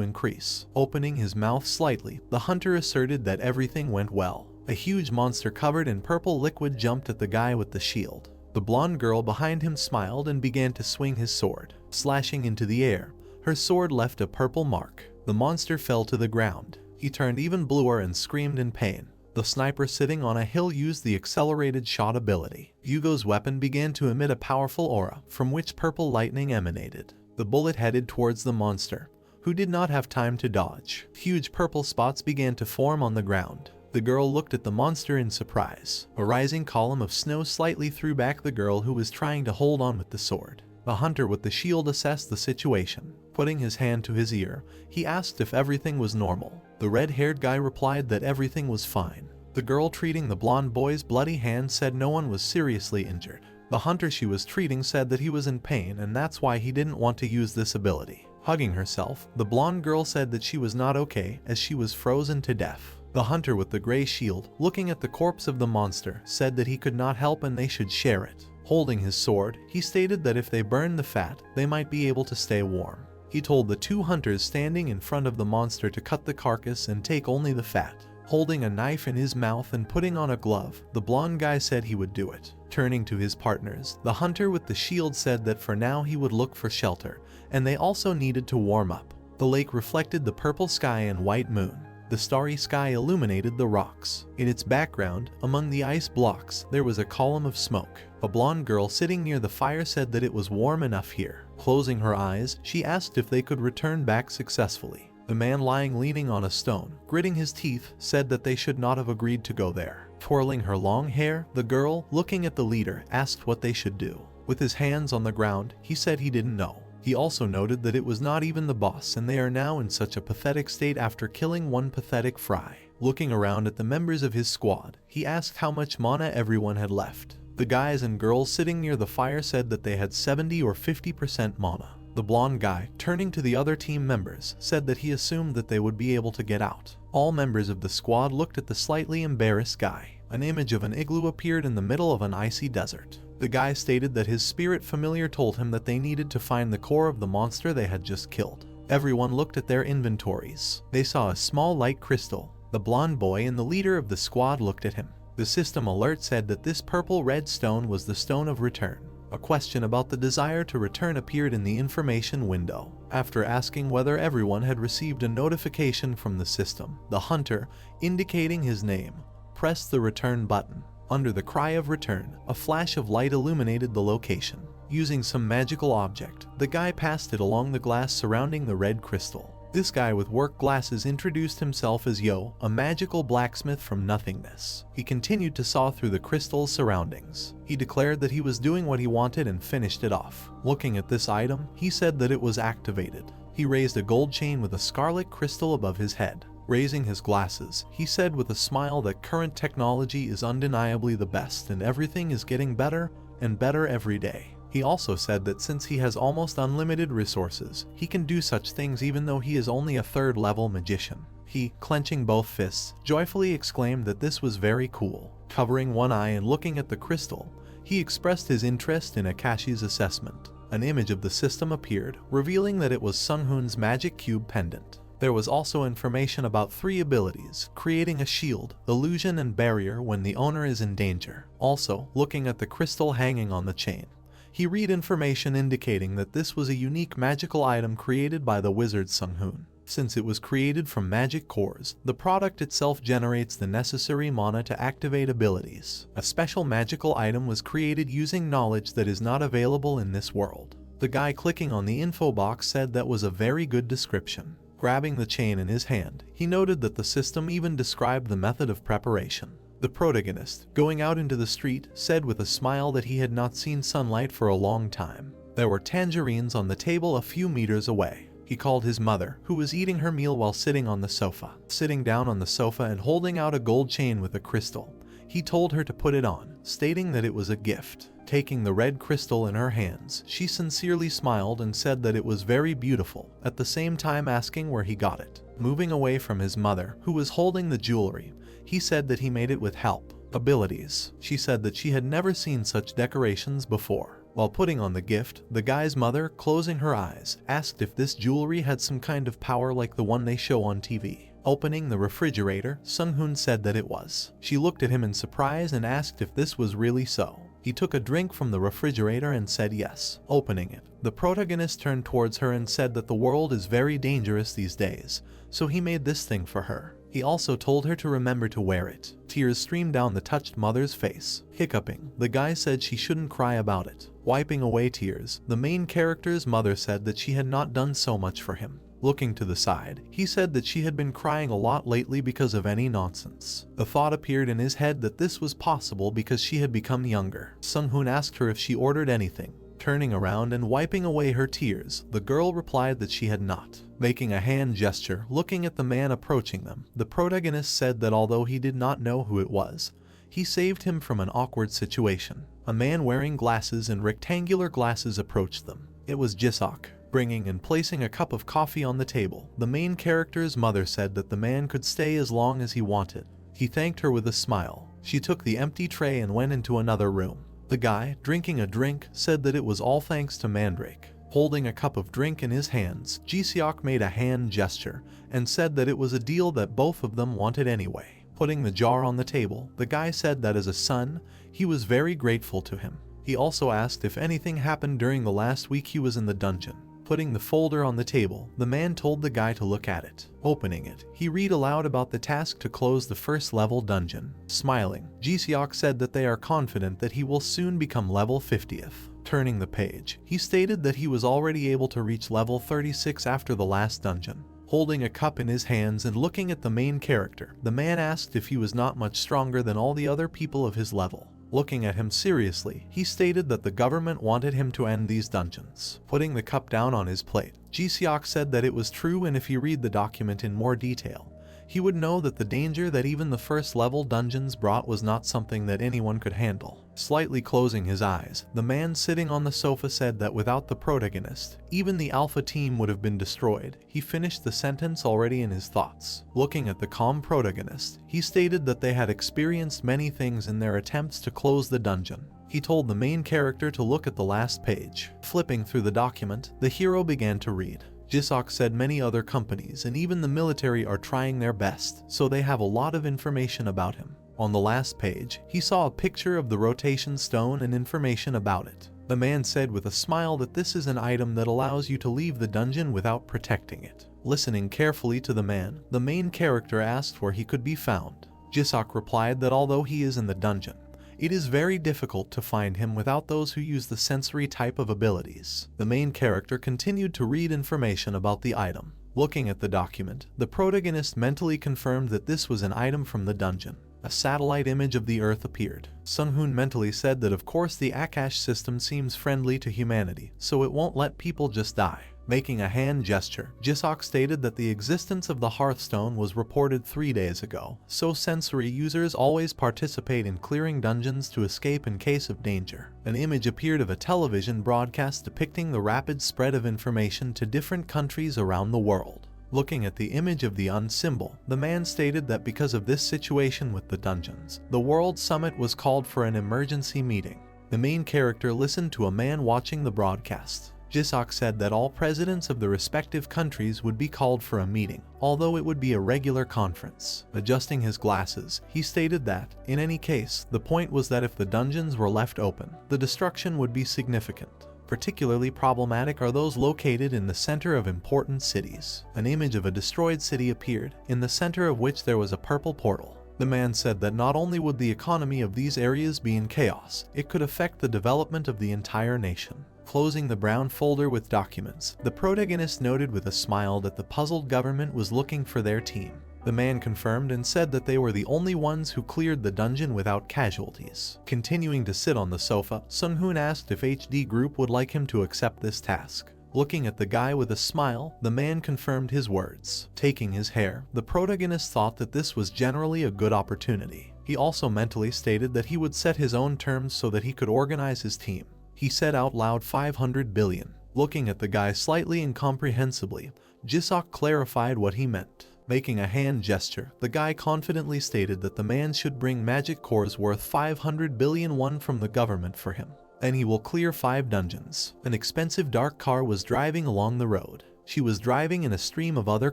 Speaker 1: increase. Opening his mouth slightly, the hunter asserted that everything went well. A huge monster covered in purple liquid jumped at the guy with the shield. The blonde girl behind him smiled and began to swing his sword. Slashing into the air, her sword left a purple mark. The monster fell to the ground. He turned even bluer and screamed in pain. The sniper sitting on a hill used the accelerated shot ability. Yugo's weapon began to emit a powerful aura, from which purple lightning emanated. The bullet headed towards the monster, who did not have time to dodge. Huge purple spots began to form on the ground. The girl looked at the monster in surprise. A rising column of snow slightly threw back the girl who was trying to hold on with the sword. The hunter with the shield assessed the situation. Putting his hand to his ear, he asked if everything was normal. The red-haired guy replied that everything was fine. The girl treating the blonde boy's bloody hand said no one was seriously injured. The hunter she was treating said that he was in pain and that's why he didn't want to use this ability. Hugging herself, the blonde girl said that she was not okay as she was frozen to death. The hunter with the gray shield, looking at the corpse of the monster, said that he could not help and they should share it. Holding his sword, he stated that if they burned the fat, they might be able to stay warm. He told the two hunters standing in front of the monster to cut the carcass and take only the fat. Holding a knife in his mouth and putting on a glove, the blonde guy said he would do it. Turning to his partners, the hunter with the shield said that for now he would look for shelter, and they also needed to warm up. The lake reflected the purple sky and white moon. The starry sky illuminated the rocks. In its background, among the ice blocks, there was a column of smoke. A blonde girl sitting near the fire said that it was warm enough here. Closing her eyes, she asked if they could return back successfully. The man lying leaning on a stone, gritting his teeth, said that they should not have agreed to go there. Twirling her long hair, the girl, looking at the leader, asked what they should do. With his hands on the ground, he said he didn't know. He also noted that it was not even the boss and they are now in such a pathetic state after killing one pathetic fry. Looking around at the members of his squad, he asked how much mana everyone had left. The guys and girls sitting near the fire said that they had 70 or 50% mana. The blonde guy, turning to the other team members, said that he assumed that they would be able to get out. All members of the squad looked at the slightly embarrassed guy. An image of an igloo appeared in the middle of an icy desert. The guy stated that his spirit familiar told him that they needed to find the core of the monster they had just killed. Everyone looked at their inventories. They saw a small light crystal. The blonde boy and the leader of the squad looked at him. The system alert said that this purple-red stone was the stone of return. A question about the desire to return appeared in the information window. After asking whether everyone had received a notification from the system, the hunter, indicating his name, pressed the return button. Under the cry of return, a flash of light illuminated the location. Using some magical object, the guy passed it along the glass surrounding the red crystal. This guy with work glasses introduced himself as Yo, a magical blacksmith from nothingness. He continued to saw through the crystal's surroundings. He declared that he was doing what he wanted and finished it off. Looking at this item, he said that it was activated. He raised a gold chain with a scarlet crystal above his head. Raising his glasses, he said with a smile that current technology is undeniably the best and everything is getting better and better every day. He also said that since he has almost unlimited resources, he can do such things even though he is only a third-level magician. He, clenching both fists, joyfully exclaimed that this was very cool. Covering one eye and looking at the crystal, he expressed his interest in Akashi's assessment. An image of the system appeared, revealing that it was Sunghoon's magic cube pendant. There was also information about 3 abilities, creating a shield, illusion, and barrier when the owner is in danger. Also, looking at the crystal hanging on the chain, he read information indicating that this was a unique magical item created by the wizard Sunghoon. Since it was created from magic cores, the product itself generates the necessary mana to activate abilities. A special magical item was created using knowledge that is not available in this world. The guy clicking on the info box said that was a very good description. Grabbing the chain in his hand, he noted that the system even described the method of preparation. The protagonist, going out into the street, said with a smile that he had not seen sunlight for a long time. There were tangerines on the table a few meters away. He called his mother, who was eating her meal while sitting on the sofa. Sitting down on the sofa and holding out a gold chain with a crystal, he told her to put it on, stating that it was a gift. Taking the red crystal in her hands, she sincerely smiled and said that it was very beautiful, at the same time asking where he got it. Moving away from his mother, who was holding the jewelry, he said that he made it with help. Abilities. She said that she had never seen such decorations before. While putting on the gift, the guy's mother, closing her eyes, asked if this jewelry had some kind of power like the one they show on TV. Opening the refrigerator, Sunghoon said that it was. She looked at him in surprise and asked if this was really so. He took a drink from the refrigerator and said yes. Opening it, the protagonist turned towards her and said that the world is very dangerous these days, so he made this thing for her. He also told her to remember to wear it. Tears streamed down the touched mother's face. Hiccuping, the guy said she shouldn't cry about it. Wiping away tears, the main character's mother said that she had not done so much for him. Looking to the side, he said that she had been crying a lot lately because of any nonsense. The thought appeared in his head that this was possible because she had become younger. Sunghoon asked her if she ordered anything. Turning around and wiping away her tears, the girl replied that she had not. Making a hand gesture, looking at the man approaching them, the protagonist said that although he did not know who it was, he saved him from an awkward situation. A man wearing glasses and rectangular glasses approached them. It was Jisok. bringing and placing a cup of coffee on the table. The main character's mother said that the man could stay as long as he wanted. He thanked her with a smile. She took the empty tray and went into another room. The guy, drinking a drink, said that it was all thanks to Mandrake. Holding a cup of drink in his hands, Ji-seok made a hand gesture and said that it was a deal that both of them wanted anyway. Putting the jar on the table, the guy said that as a son, he was very grateful to him. He also asked if anything happened during the last week he was in the dungeon. Putting the folder on the table, the man told the guy to look at it. Opening it, he read aloud about the task to close the first level dungeon. Smiling, Ji-seok said that they are confident that he will soon become level 50th. Turning the page, he stated that he was already able to reach level 36 after the last dungeon. Holding a cup in his hands and looking at the main character, the man asked if he was not much stronger than all the other people of his level. Looking at him seriously, he stated that the government wanted him to end these dungeons. Putting the cup down on his plate, Ji-seok said that it was true, and if he read the document in more detail, he would know that the danger that even the first level dungeons brought was not something that anyone could handle. Slightly closing his eyes, the man sitting on the sofa said that without the protagonist, even the Alpha team would have been destroyed. He finished the sentence already in his thoughts. Looking at the calm protagonist, he stated that they had experienced many things in their attempts to close the dungeon. He told the main character to look at the last page. Flipping through the document, the hero began to read. Ji-seok said many other companies and even the military are trying their best, so they have a lot of information about him. On the last page, he saw a picture of the rotation stone and information about it. The man said with a smile that this is an item that allows you to leave the dungeon without protecting it. Listening carefully to the man, the main character asked where he could be found. Ji-seok replied that although he is in the dungeon, it is very difficult to find him without those who use the sensory type of abilities. The main character continued to read information about the item. Looking at the document, the protagonist mentally confirmed that this was an item from the dungeon. A satellite image of the Earth appeared. Sung-hoon mentally said that of course the Akash system seems friendly to humanity, so it won't let people just die. Making a hand gesture, Ji-seok stated that the existence of the Hearthstone was reported 3 days ago, so sensory users always participate in clearing dungeons to escape in case of danger. An image appeared of a television broadcast depicting the rapid spread of information to different countries around the world. Looking at the image of the symbol, the man stated that because of this situation with the dungeons, the World Summit was called for an emergency meeting. The main character listened to a man watching the broadcast. Ji-seok said that all presidents of the respective countries would be called for a meeting, although it would be a regular conference. Adjusting his glasses, he stated that, in any case, the point was that if the dungeons were left open, the destruction would be significant. Particularly problematic are those located in the center of important cities. An image of a destroyed city appeared, in the center of which there was a purple portal. The man said that not only would the economy of these areas be in chaos, it could affect the development of the entire nation. Closing the brown folder with documents, the protagonist noted with a smile that the puzzled government was looking for their team. The man confirmed and said that they were the only ones who cleared the dungeon without casualties. Continuing to sit on the sofa, Sung-hoon asked if HD Group would like him to accept this task. Looking at the guy with a smile, the man confirmed his words. Taking his hair, the protagonist thought that this was generally a good opportunity. He also mentally stated that he would set his own terms so that he could organize his team. He said out loud 500 billion. Looking at the guy slightly incomprehensibly, Ji-seok clarified what he meant. Making a hand gesture, the guy confidently stated that the man should bring magic cores worth 500 billion won from the government for him. Then he will clear 5 dungeons. An expensive dark car was driving along the road. She was driving in a stream of other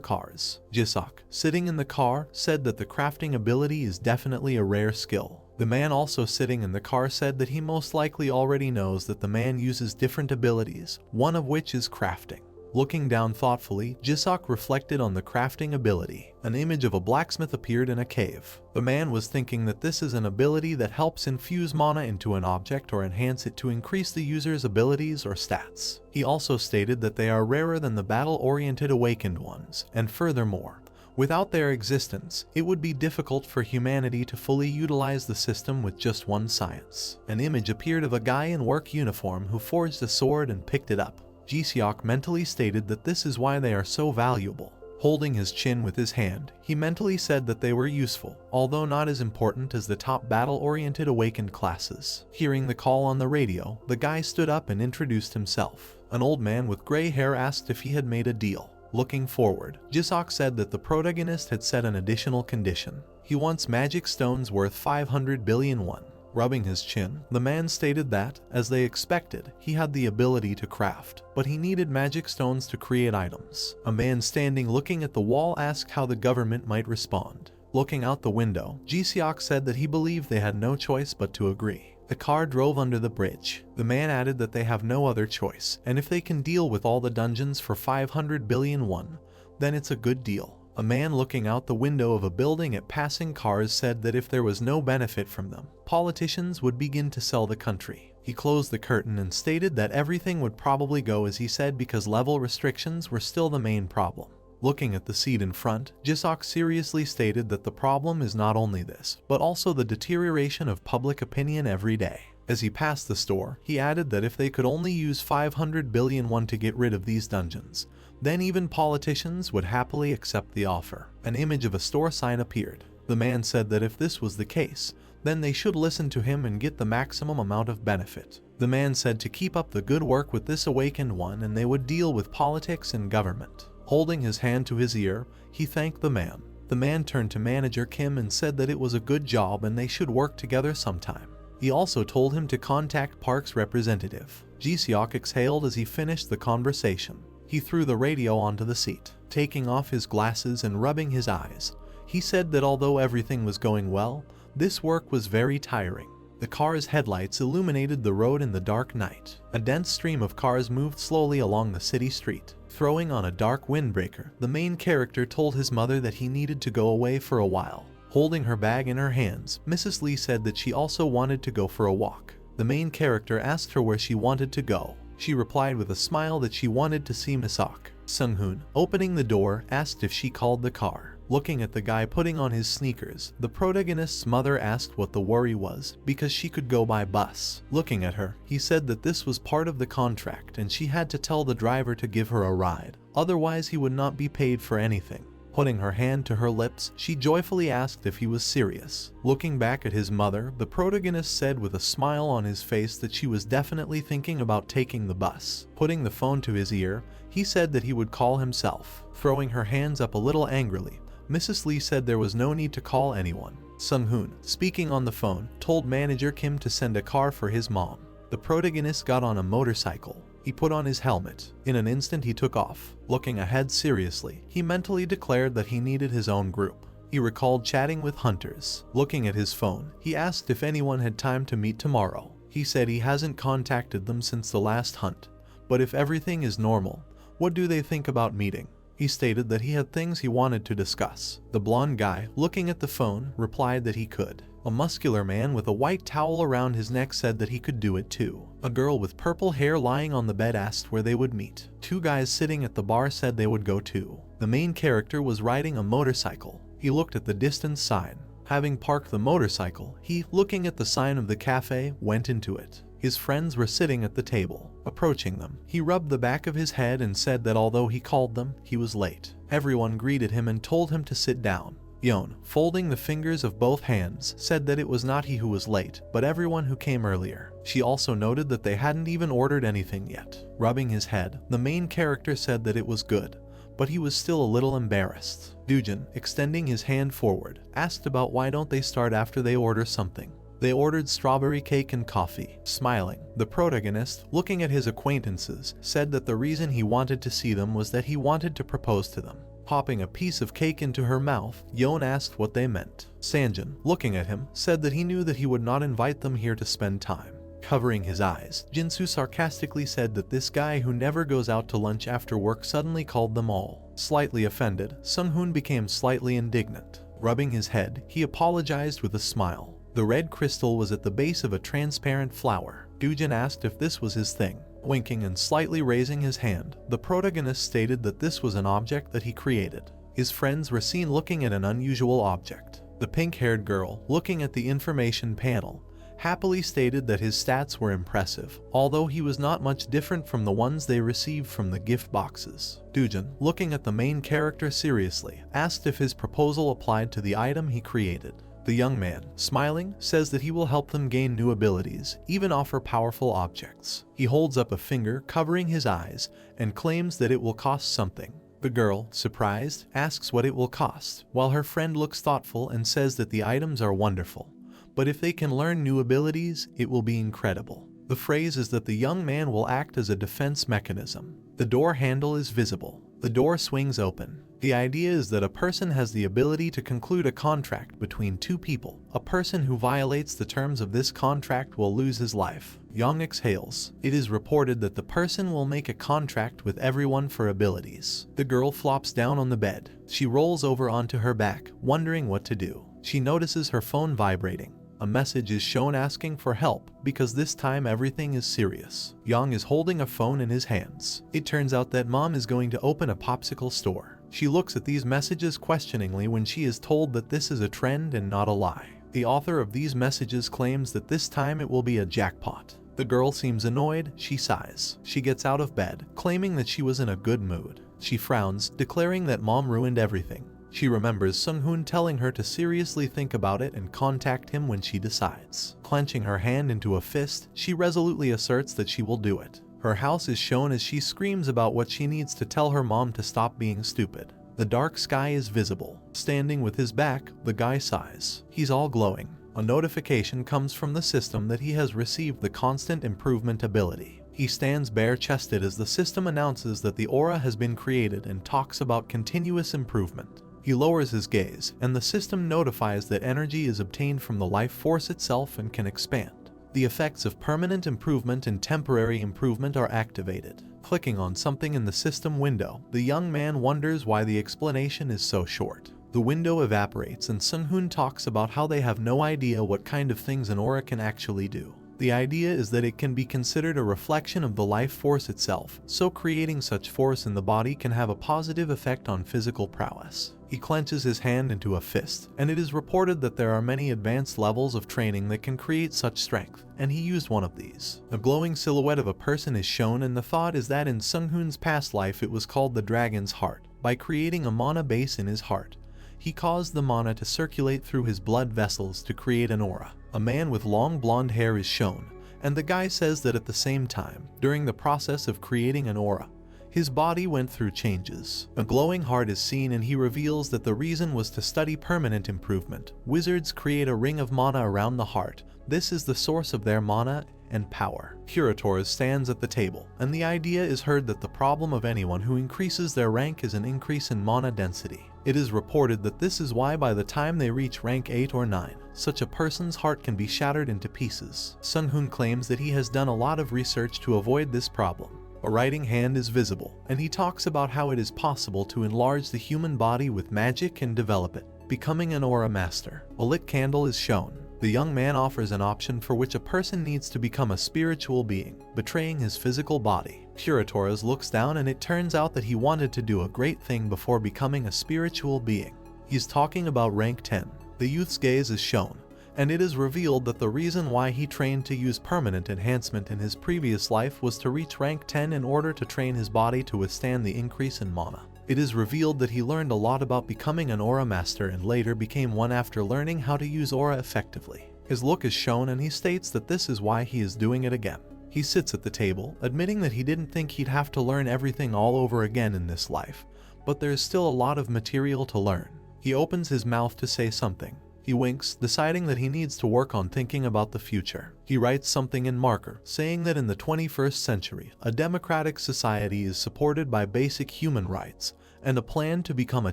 Speaker 1: cars. Ji-seok, sitting in the car, said that the crafting ability is definitely a rare skill. The man also sitting in the car said that he most likely already knows that the man uses different abilities, one of which is crafting. Looking down thoughtfully, Ji-seok reflected on the crafting ability. An image of a blacksmith appeared in a cave. The man was thinking that this is an ability that helps infuse mana into an object or enhance it to increase the user's abilities or stats. He also stated that they are rarer than the battle-oriented awakened ones, and furthermore, without their existence, it would be difficult for humanity to fully utilize the system with just one science. An image appeared of a guy in work uniform who forged a sword and picked it up. Ji-seok mentally stated that this is why they are so valuable. Holding his chin with his hand, he mentally said that they were useful, although not as important as the top battle-oriented awakened classes. Hearing the call on the radio, the guy stood up and introduced himself. An old man with gray hair asked if he had made a deal. Looking forward, Jisok said that the protagonist had set an additional condition. He wants magic stones worth 500 billion won. Rubbing his chin, the man stated that, as they expected, he had the ability to craft, but he needed magic stones to create items. A man standing looking at the wall asked how the government might respond. Looking out the window, Jisok said that he believed they had no choice but to agree. The car drove under the bridge. The man added that they have no other choice, and if they can deal with all the dungeons for 500 billion won, then it's a good deal. A man looking out the window of a building at passing cars said that if there was no benefit from them, politicians would begin to sell the country. He closed the curtain and stated that everything would probably go as he said because level restrictions were still the main problem. Looking at the seat in front, Jisok seriously stated that the problem is not only this, but also the deterioration of public opinion every day. As he passed the store, he added that if they could only use 500 billion won to get rid of these dungeons, then even politicians would happily accept the offer. An image of a store sign appeared. The man said that if this was the case, then they should listen to him and get the maximum amount of benefit. The man said to keep up the good work with this awakened one and they would deal with politics and government. Holding his hand to his ear, he thanked the man. The man turned to manager Kim and said that it was a good job and they should work together sometime. He also told him to contact Park's representative. Jisok exhaled as he finished the conversation. He threw the radio onto the seat. Taking off his glasses and rubbing his eyes, he said that although everything was going well, this work was very tiring. The car's headlights illuminated the road in the dark night. A dense stream of cars moved slowly along the city street. Throwing on a dark windbreaker, the main character told his mother that he needed to go away for a while. Holding her bag in her hands, Mrs. Lee said that she also wanted to go for a walk. The main character asked her where she wanted to go. She replied with a smile that she wanted to see Misok. Sung-hoon, opening the door, asked if she called the car. Looking at the guy putting on his sneakers, the protagonist's mother asked what the worry was, because she could go by bus. Looking at her, he said that this was part of the contract and she had to tell the driver to give her a ride, otherwise he would not be paid for anything. Putting her hand to her lips, she joyfully asked if he was serious. Looking back at his mother, the protagonist said with a smile on his face that she was definitely thinking about taking the bus. Putting the phone to his ear, he said that he would call himself. Throwing her hands up a little angrily, Mrs. Lee said there was no need to call anyone. Sung-hoon, speaking on the phone, told manager Kim to send a car for his mom. The protagonist got on a motorcycle. He put on his helmet. In an instant he took off. Looking ahead seriously, he mentally declared that he needed his own group. He recalled chatting with hunters. Looking at his phone, he asked if anyone had time to meet tomorrow. He said he hasn't contacted them since the last hunt, but if everything is normal, what do they think about meeting? He stated that he had things he wanted to discuss. The blonde guy, looking at the phone, replied that he could. A muscular man with a white towel around his neck said that he could do it too. A girl with purple hair lying on the bed asked where they would meet. Two guys sitting at the bar said they would go too. The main character was riding a motorcycle. He looked at the distance sign. Having parked the motorcycle, he, looking at the sign of the cafe, went into it. His friends were sitting at the table. Approaching them, he rubbed the back of his head and said that although he called them, he was late. Everyone greeted him and told him to sit down. Yeon, folding the fingers of both hands, said that it was not he who was late, but everyone who came earlier. She also noted that they hadn't even ordered anything yet. Rubbing his head, the main character said that it was good, but he was still a little embarrassed. Dujin, extending his hand forward, asked about why don't they start after they order something. They ordered strawberry cake and coffee. Smiling, the protagonist, looking at his acquaintances, said that the reason he wanted to see them was that he wanted to propose to them. Popping a piece of cake into her mouth, Yeon asked what they meant. Sanjin, looking at him, said that he knew that he would not invite them here to spend time. Covering his eyes, Jinsu sarcastically said that this guy who never goes out to lunch after work suddenly called them all. Slightly offended, Sung-hoon became slightly indignant. Rubbing his head, he apologized with a smile. The red crystal was at the base of a transparent flower. Dujin asked if this was his thing. Winking and slightly raising his hand, the protagonist stated that this was an object that he created. His friends were seen looking at an unusual object. The pink-haired girl, looking at the information panel, happily stated that his stats were impressive, although he was not much different from the ones they received from the gift boxes. Dujin, looking at the main character seriously, asked if his proposal applied to the item he created. The young man, smiling, says that he will help them gain new abilities, even offer powerful objects. He holds up a finger covering his eyes and claims that it will cost something. The girl, surprised, asks what it will cost, while her friend looks thoughtful and says that the items are wonderful, but if they can learn new abilities, it will be incredible. The phrase is that the young man will act as a defense mechanism. The door handle is visible. The door swings open. The idea is that a person has the ability to conclude a contract between two people. A person who violates the terms of this contract will lose his life. Young exhales. It is reported that the person will make a contract with everyone for abilities. The girl flops down on the bed. She rolls over onto her back, wondering what to do. She notices her phone vibrating. A message is shown asking for help because this time everything is serious. Yang is holding a phone in his hands. It turns out that mom is going to open a popsicle store. She looks at these messages questioningly when she is told that this is a trend and not a lie. The author of these messages claims that this time it will be a jackpot. The girl seems annoyed. She sighs. She gets out of bed, claiming that she was in a good mood. She frowns, declaring that mom ruined everything. She remembers Sung-hoon telling her to seriously think about it and contact him when she decides. Clenching her hand into a fist, she resolutely asserts that she will do it. Her house is shown as she screams about what she needs to tell her mom to stop being stupid. The dark sky is visible. Standing with his back, the guy sighs. He's all glowing. A notification comes from the system that he has received the constant improvement ability. He stands bare-chested as the system announces that the aura has been created and talks about continuous improvement. He lowers his gaze, and the system notifies that energy is obtained from the life force itself and can expand. The effects of permanent improvement and temporary improvement are activated. Clicking on something in the system window, the young man wonders why the explanation is so short. The window evaporates and Sung-hoon talks about how they have no idea what kind of things an aura can actually do. The idea is that it can be considered a reflection of the life force itself, so creating such force in the body can have a positive effect on physical prowess. He clenches his hand into a fist, and it is reported that there are many advanced levels of training that can create such strength, and he used one of these. A glowing silhouette of a person is shown, and the thought is that in Sung-hoon's past life it was called the Dragon's Heart. By creating a mana base in his heart, he caused the mana to circulate through his blood vessels to create an aura. A man with long blonde hair is shown, and the guy says that at the same time, during the process of creating an aura, his body went through changes. A glowing heart is seen and he reveals that the reason was to study permanent improvement. Wizards create a ring of mana around the heart. This is the source of their mana and power. Curator stands at the table, and the idea is heard that the problem of anyone who increases their rank is an increase in mana density. It is reported that this is why by the time they reach rank 8 or 9, such a person's heart can be shattered into pieces. Sung-hoon claims that he has done a lot of research to avoid this problem. A writing hand is visible, and he talks about how it is possible to enlarge the human body with magic and develop it, becoming an aura master. A lit candle is shown. The young man offers an option for which a person needs to become a spiritual being, betraying his physical body. Curator looks down and it turns out that he wanted to do a great thing before becoming a spiritual being. He's talking about rank 10. The youth's gaze is shown, and it is revealed that the reason why he trained to use permanent enhancement in his previous life was to reach rank 10 in order to train his body to withstand the increase in mana. It is revealed that he learned a lot about becoming an aura master and later became one after learning how to use aura effectively. His look is shown and he states that this is why he is doing it again. He sits at the table, admitting that he didn't think he'd have to learn everything all over again in this life, but there's still a lot of material to learn. He opens his mouth to say something. He winks, deciding that he needs to work on thinking about the future. He writes something in marker, saying that in the 21st century, a democratic society is supported by basic human rights and a plan to become a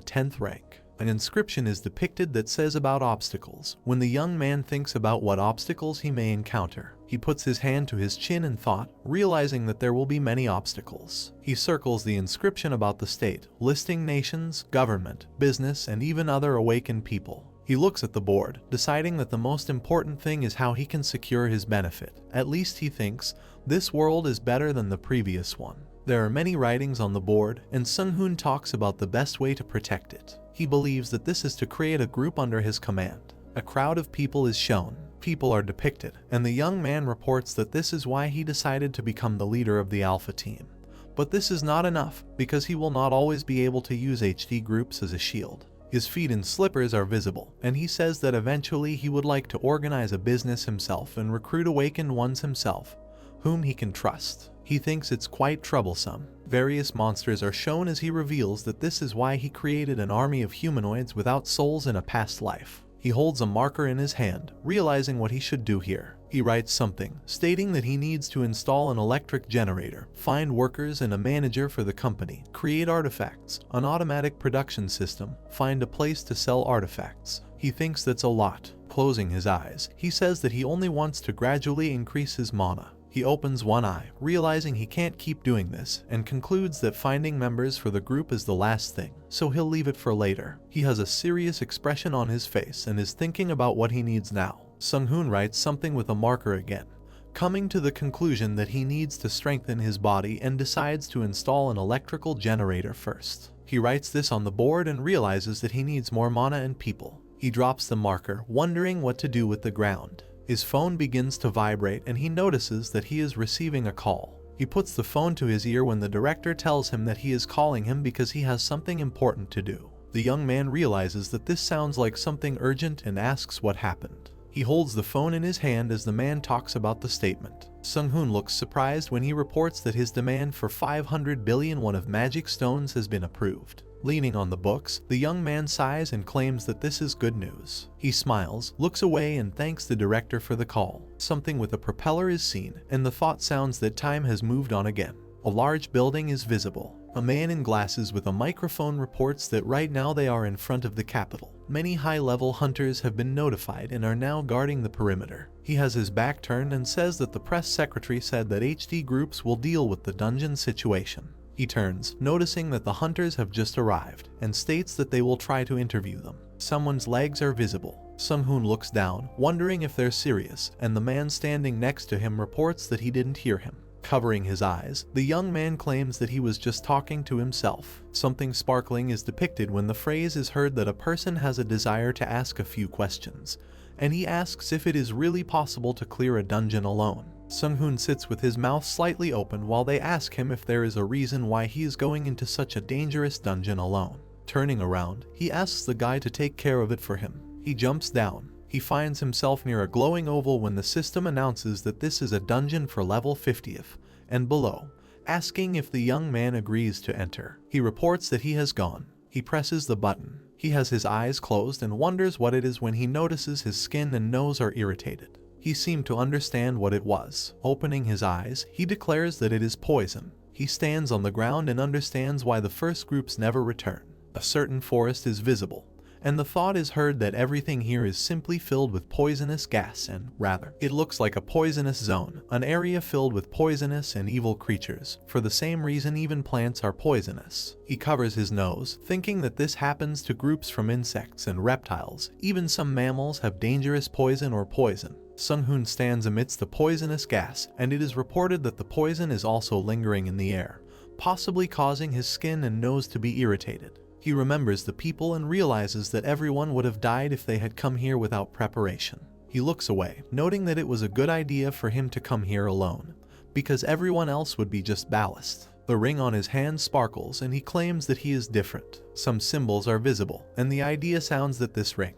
Speaker 1: 10th rank. An inscription is depicted that says about obstacles. When the young man thinks about what obstacles he may encounter, he puts his hand to his chin in thought, realizing that there will be many obstacles. He circles the inscription about the state, listing nations, government, business, and even other awakened people. He looks at the board, deciding that the most important thing is how he can secure his benefit. At least he thinks, this world is better than the previous one. There are many writings on the board, and Sung-hoon talks about the best way to protect it. He believes that this is to create a group under his command. A crowd of people is shown. People are depicted, and the young man reports that this is why he decided to become the leader of the Alpha team. But this is not enough, because he will not always be able to use HD groups as a shield. His feet in slippers are visible, and he says that eventually he would like to organize a business himself and recruit awakened ones himself, whom he can trust. He thinks it's quite troublesome. Various monsters are shown as he reveals that this is why he created an army of humanoids without souls in a past life. He holds a marker in his hand, realizing what he should do here. He writes something, stating that he needs to install an electric generator, find workers and a manager for the company, create artifacts, an automatic production system, find a place to sell artifacts. He thinks that's a lot. Closing his eyes, he says that he only wants to gradually increase his mana. He opens one eye, realizing he can't keep doing this, and concludes that finding members for the group is the last thing, so he'll leave it for later. He has a serious expression on his face and is thinking about what he needs now. Sung-hoon writes something with a marker again, coming to the conclusion that he needs to strengthen his body and decides to install an electrical generator first. He writes this on the board and realizes that he needs more mana and people. He drops the marker, wondering what to do with the ground. His phone begins to vibrate and he notices that he is receiving a call. He puts the phone to his ear when the director tells him that he is calling him because he has something important to do. The young man realizes that this sounds like something urgent and asks what happened. He holds the phone in his hand as the man talks about the statement. Sung-hoon looks surprised when he reports that his demand for 500 billion won of magic stones has been approved. Leaning on the books, the young man sighs and claims that this is good news. He smiles, looks away and thanks the director for the call. Something with a propeller is seen, and the thought sounds that time has moved on again. A large building is visible. A man in glasses with a microphone reports that right now they are in front of the capital. Many high-level hunters have been notified and are now guarding the perimeter. He has his back turned and says that the press secretary said that HD groups will deal with the dungeon situation. He turns, noticing that the hunters have just arrived, and states that they will try to interview them. Someone's legs are visible. Sung-hoon looks down, wondering if they're serious, and the man standing next to him reports that he didn't hear him. Covering his eyes, the young man claims that he was just talking to himself. Something sparkling is depicted when the phrase is heard that a person has a desire to ask a few questions, and he asks if it is really possible to clear a dungeon alone. Sung-hoon sits with his mouth slightly open while they ask him if there is a reason why he is going into such a dangerous dungeon alone. Turning around, he asks the guy to take care of it for him. He jumps down. He finds himself near a glowing oval when the system announces that this is a dungeon for level 50th and below, asking if the young man agrees to enter. He reports that he has gone. He presses the button. He has his eyes closed and wonders what it is when he notices his skin and nose are irritated. He seemed to understand what it was. Opening his eyes, he declares that it is poison. He stands on the ground and understands why the first groups never return. A certain forest is visible, and the thought is heard that everything here is simply filled with poisonous gas and, rather, it looks like a poisonous zone, an area filled with poisonous and evil creatures. For the same reason even plants are poisonous. He covers his nose, thinking that this happens to groups from insects and reptiles. Even some mammals have dangerous poison or poison. Sung-hoon stands amidst the poisonous gas, and it is reported that the poison is also lingering in the air, possibly causing his skin and nose to be irritated. He remembers the people and realizes that everyone would have died if they had come here without preparation. He looks away, noting that it was a good idea for him to come here alone, because everyone else would be just ballast. The ring on his hand sparkles and he claims that he is different. Some symbols are visible, and the idea sounds that this ring,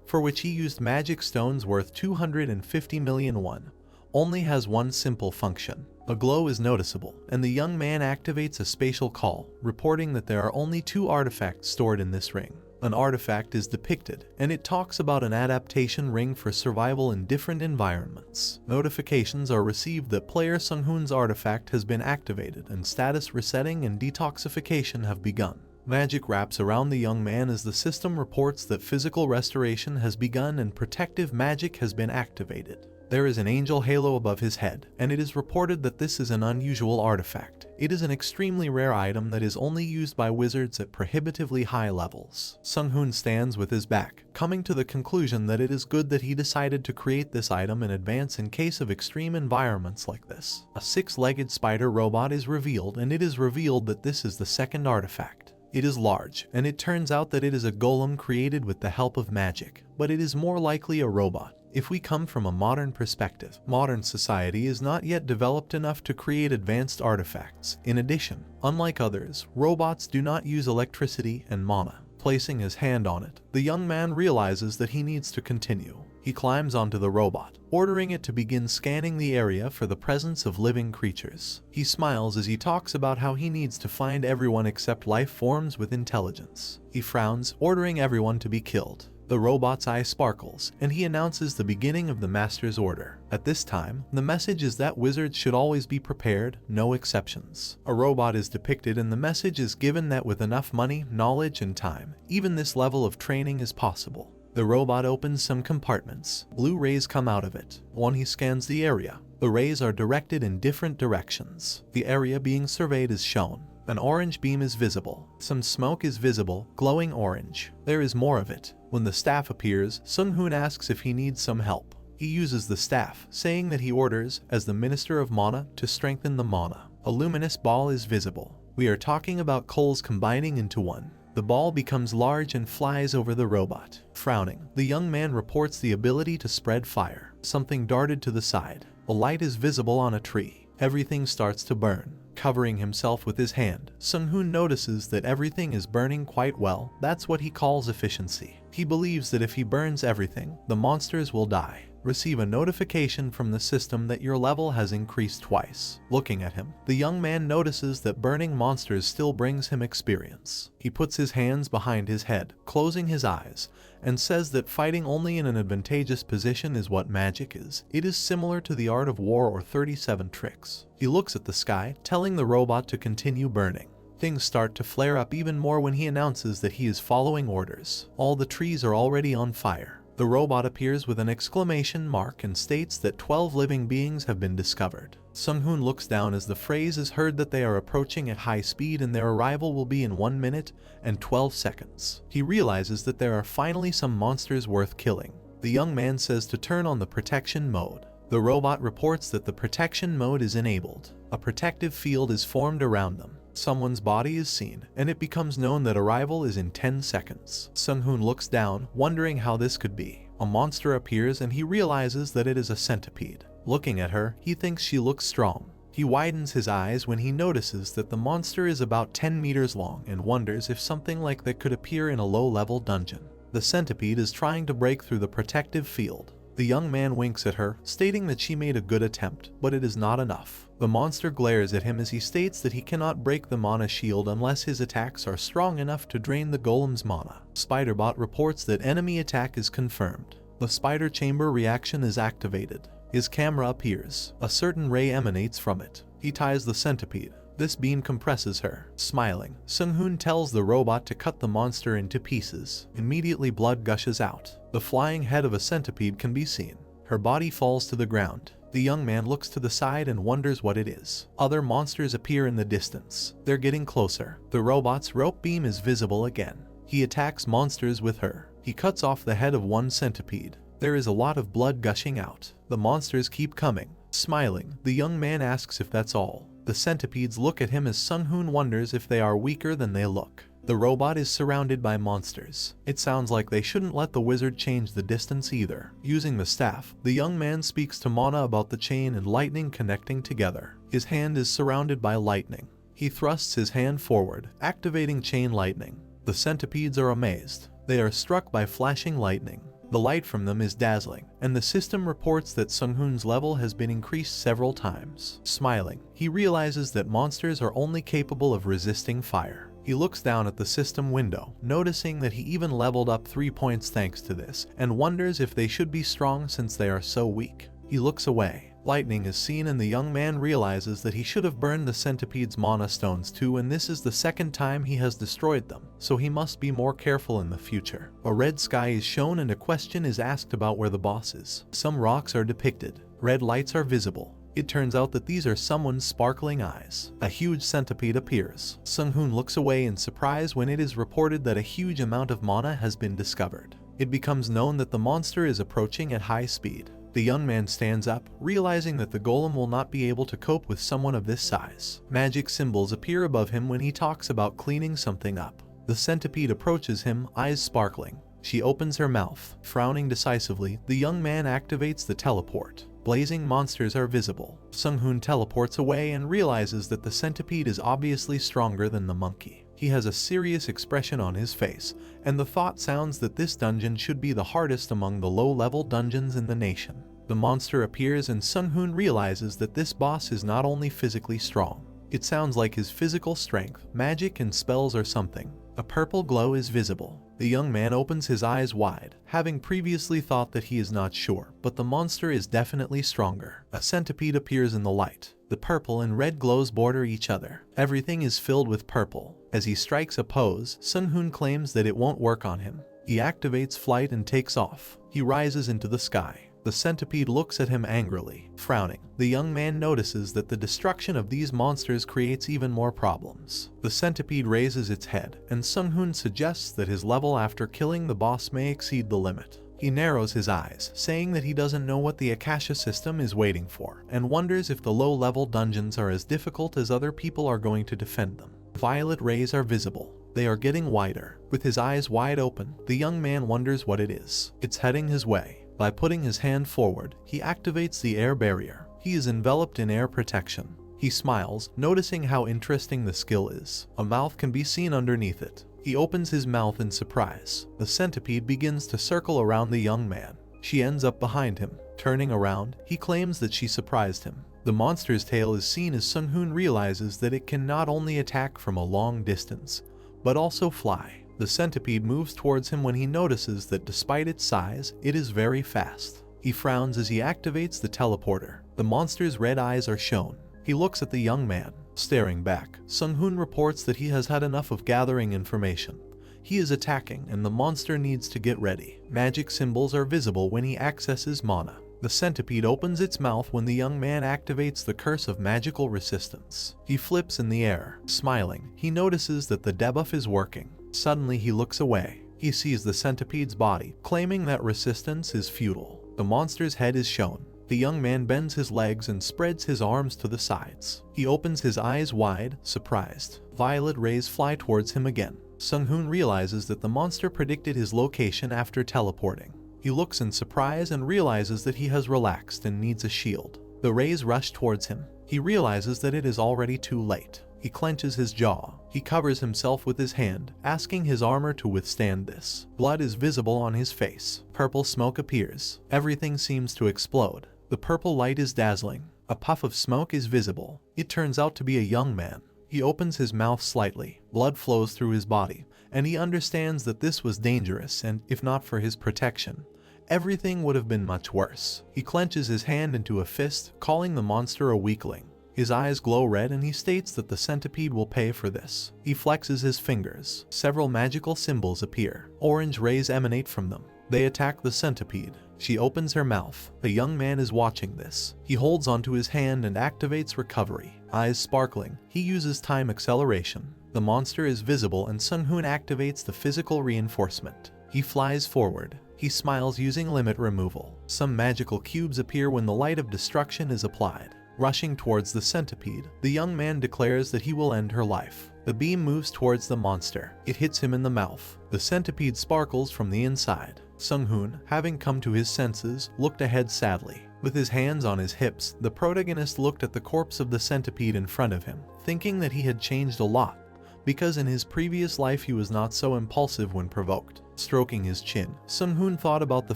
Speaker 1: for which he used magic stones worth 250 million won, only has one simple function. A glow is noticeable, and the young man activates a spatial call, reporting that there are only 2 artifacts stored in this ring. An artifact is depicted, and it talks about an adaptation ring for survival in different environments. Notifications are received that player Sung-hoon's artifact has been activated, and status resetting and detoxification have begun. Magic wraps around the young man as the system reports that physical restoration has begun and protective magic has been activated. There is an angel halo above his head, and it is reported that this is an unusual artifact. It is an extremely rare item that is only used by wizards at prohibitively high levels. Sung-hoon stands with his back, coming to the conclusion that it is good that he decided to create this item in advance in case of extreme environments like this. A 6-legged spider robot is revealed, and it is revealed that this is the second artifact. It is large, and it turns out that it is a golem created with the help of magic, but it is more likely a robot. If we come from a modern perspective, modern society is not yet developed enough to create advanced artifacts. In addition, unlike others, robots do not use electricity and mana. Placing his hand on it, the young man realizes that he needs to continue. He climbs onto the robot, ordering it to begin scanning the area for the presence of living creatures. He smiles as he talks about how he needs to find everyone except life forms with intelligence. He frowns, ordering everyone to be killed. The robot's eye sparkles, and he announces the beginning of the master's order. At this time, the message is that wizards should always be prepared, no exceptions. A robot is depicted and the message is given that with enough money, knowledge, and time, even this level of training is possible. The robot opens some compartments. Blue rays come out of it. When he scans the area, the rays are directed in different directions. The area being surveyed is shown. An orange beam is visible. Some smoke is visible, glowing orange. There is more of it. When the staff appears, Sung-hoon asks if he needs some help. He uses the staff, saying that he orders, as the Minister of Mana, to strengthen the mana. A luminous ball is visible. We are talking about coals combining into one. The ball becomes large and flies over the robot. Frowning, the young man reports the ability to spread fire. Something darted to the side. A light is visible on a tree. Everything starts to burn. Covering himself with his hand, Sung-hoon notices that everything is burning quite well. That's what he calls efficiency. He believes that if he burns everything, the monsters will die. Receive a notification from the system that your level has increased twice. Looking at him, the young man notices that burning monsters still brings him experience. He puts his hands behind his head, closing his eyes, and says that fighting only in an advantageous position is what magic is. It is similar to the art of war or 37 tricks. He looks at the sky, telling the robot to continue burning. Things start to flare up even more when he announces that he is following orders. All the trees are already on fire. The robot appears with an exclamation mark and states that 12 living beings have been discovered. Sung-hoon looks down as the phrase is heard that they are approaching at high speed and their arrival will be in 1 minute and 12 seconds. He realizes that there are finally some monsters worth killing. The young man says to turn on the protection mode. The robot reports that the protection mode is enabled. A protective field is formed around them. Someone's body is seen, and it becomes known that arrival is in 10 seconds. Sung-hoon looks down, wondering how this could be. A monster appears and he realizes that it is a centipede. Looking at her, he thinks she looks strong. He widens his eyes when he notices that the monster is about 10 meters long and wonders if something like that could appear in a low-level dungeon. The centipede is trying to break through the protective field. The young man winks at her, stating that she made a good attempt, but it is not enough. The monster glares at him as he states that he cannot break the mana shield unless his attacks are strong enough to drain the golem's mana. Spiderbot reports that enemy attack is confirmed. The spider chamber reaction is activated. His camera appears. A certain ray emanates from it. He ties the centipede. This beam compresses her. Smiling, Sung-hoon tells the robot to cut the monster into pieces. Immediately blood gushes out. The flying head of a centipede can be seen. Her body falls to the ground. The young man looks to the side and wonders what it is. Other monsters appear in the distance. They're getting closer. The robot's rope beam is visible again. He attacks monsters with her. He cuts off the head of one centipede. There is a lot of blood gushing out. The monsters keep coming. Smiling, the young man asks if that's all. The centipedes look at him as Sung-hoon wonders if they are weaker than they look. The robot is surrounded by monsters. It sounds like they shouldn't let the wizard change the distance either. Using the staff, the young man speaks to Mana about the chain and lightning connecting together. His hand is surrounded by lightning. He thrusts his hand forward, activating chain lightning. The centipedes are amazed. They are struck by flashing lightning. The light from them is dazzling, and the system reports that Sung-hoon's level has been increased several times. Smiling, he realizes that monsters are only capable of resisting fire. He looks down at the system window, noticing that he even leveled up 3 points thanks to this, and wonders if they should be strong since they are so weak. He looks away. Lightning is seen and the young man realizes that he should have burned the centipede's mana stones too, and this is the second time he has destroyed them, so he must be more careful in the future. A red sky is shown and a question is asked about where the boss is. Some rocks are depicted. Red lights are visible. It turns out that these are someone's sparkling eyes. A huge centipede appears. Sung-hoon looks away in surprise when it is reported that a huge amount of mana has been discovered. It becomes known that the monster is approaching at high speed. The young man stands up, realizing that the golem will not be able to cope with someone of this size. Magic symbols appear above him when he talks about cleaning something up. The centipede approaches him, eyes sparkling. She opens her mouth. Frowning decisively, the young man activates the teleport. Blazing monsters are visible. Sung-hoon teleports away and realizes that the centipede is obviously stronger than the monkey. He has a serious expression on his face, and the thought sounds that this dungeon should be the hardest among the low-level dungeons in the nation. The monster appears and Sung-hoon realizes that this boss is not only physically strong. It sounds like his physical strength, magic and spells or something. A purple glow is visible. The young man opens his eyes wide, having previously thought that he is not sure, but the monster is definitely stronger. A centipede appears in the light. The purple and red glows border each other. Everything is filled with purple. As he strikes a pose, Sung-hoon claims that it won't work on him. He activates flight and takes off. He rises into the sky. The centipede looks at him angrily, frowning. The young man notices that the destruction of these monsters creates even more problems. The centipede raises its head, and Sung-hoon suggests that his level after killing the boss may exceed the limit. He narrows his eyes, saying that he doesn't know what the Akasha system is waiting for, and wonders if the low-level dungeons are as difficult as other people are going to defend them. Violet rays are visible. They are getting wider. With his eyes wide open, the young man wonders what it is. It's heading his way. By putting his hand forward, he activates the air barrier. He is enveloped in air protection. He smiles, noticing how interesting the skill is. A mouth can be seen underneath it. He opens his mouth in surprise. The centipede begins to circle around the young man. She ends up behind him. Turning around, he claims that she surprised him. The monster's tail is seen as Sung-hoon realizes that it can not only attack from a long distance, but also fly. The centipede moves towards him when he notices that despite its size, it is very fast. He frowns as he activates the teleporter. The monster's red eyes are shown. He looks at the young man. Staring back, Sung-hoon reports that he has had enough of gathering information. He is attacking and the monster needs to get ready. Magic symbols are visible when he accesses mana. The centipede opens its mouth when the young man activates the curse of magical resistance. He flips in the air. Smiling, he notices that the debuff is working. Suddenly he looks away. He sees the centipede's body, claiming that resistance is futile. The monster's head is shown. The young man bends his legs and spreads his arms to the sides. He opens his eyes wide, surprised. Violet rays fly towards him again. Sung-hoon realizes that the monster predicted his location after teleporting. He looks in surprise and realizes that he has relaxed and needs a shield. The rays rush towards him. He realizes that it is already too late. He clenches his jaw. He covers himself with his hand, asking his armor to withstand this. Blood is visible on his face. Purple smoke appears. Everything seems to explode. The purple light is dazzling. A puff of smoke is visible. It turns out to be a young man. He opens his mouth slightly. Blood flows through his body, and he understands that this was dangerous and, if not for his protection, everything would have been much worse. He clenches his hand into a fist, calling the monster a weakling. His eyes glow red and he states that the centipede will pay for this. He flexes his fingers. Several magical symbols appear. Orange rays emanate from them. They attack the centipede. She opens her mouth. The young man is watching this. He holds onto his hand and activates recovery. Eyes sparkling, he uses time acceleration. The monster is visible and Sung-hoon activates the physical reinforcement. He flies forward. He smiles using limit removal. Some magical cubes appear when the light of destruction is applied. Rushing towards the centipede, the young man declares that he will end her life. The beam moves towards the monster. It hits him in the mouth. The centipede sparkles from the inside. Sung-hoon, having come to his senses, looked ahead sadly. With his hands on his hips, the protagonist looked at the corpse of the centipede in front of him, thinking that he had changed a lot, because in his previous life he was not so impulsive when provoked. Stroking his chin, Sung-hoon thought about the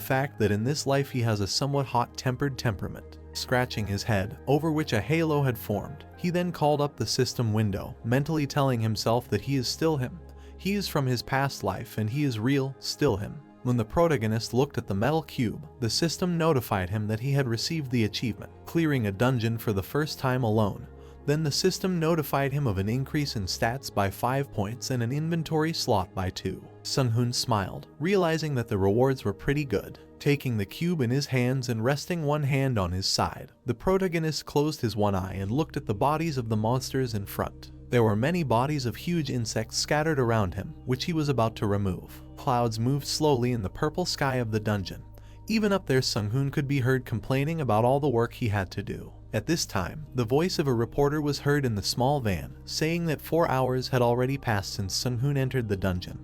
Speaker 1: fact that in this life he has a somewhat hot-tempered temperament. Scratching his head, over which a halo had formed, he then called up the system window, mentally telling himself that he is still him. He is from his past life and he is real, still him. When the protagonist looked at the metal cube, the system notified him that he had received the achievement, clearing a dungeon for the first time alone. Then the system notified him of an increase in stats by 5 points and an inventory slot by 2. Sung-hoon smiled, realizing that the rewards were pretty good. Taking the cube in his hands and resting one hand on his side, the protagonist closed his one eye and looked at the bodies of the monsters in front. There were many bodies of huge insects scattered around him, which he was about to remove. Clouds moved slowly in the purple sky of the dungeon. Even up there, Sung-hoon could be heard complaining about all the work he had to do. At this time, the voice of a reporter was heard in the small van, saying that 4 hours had already passed since Sung-hoon entered the dungeon.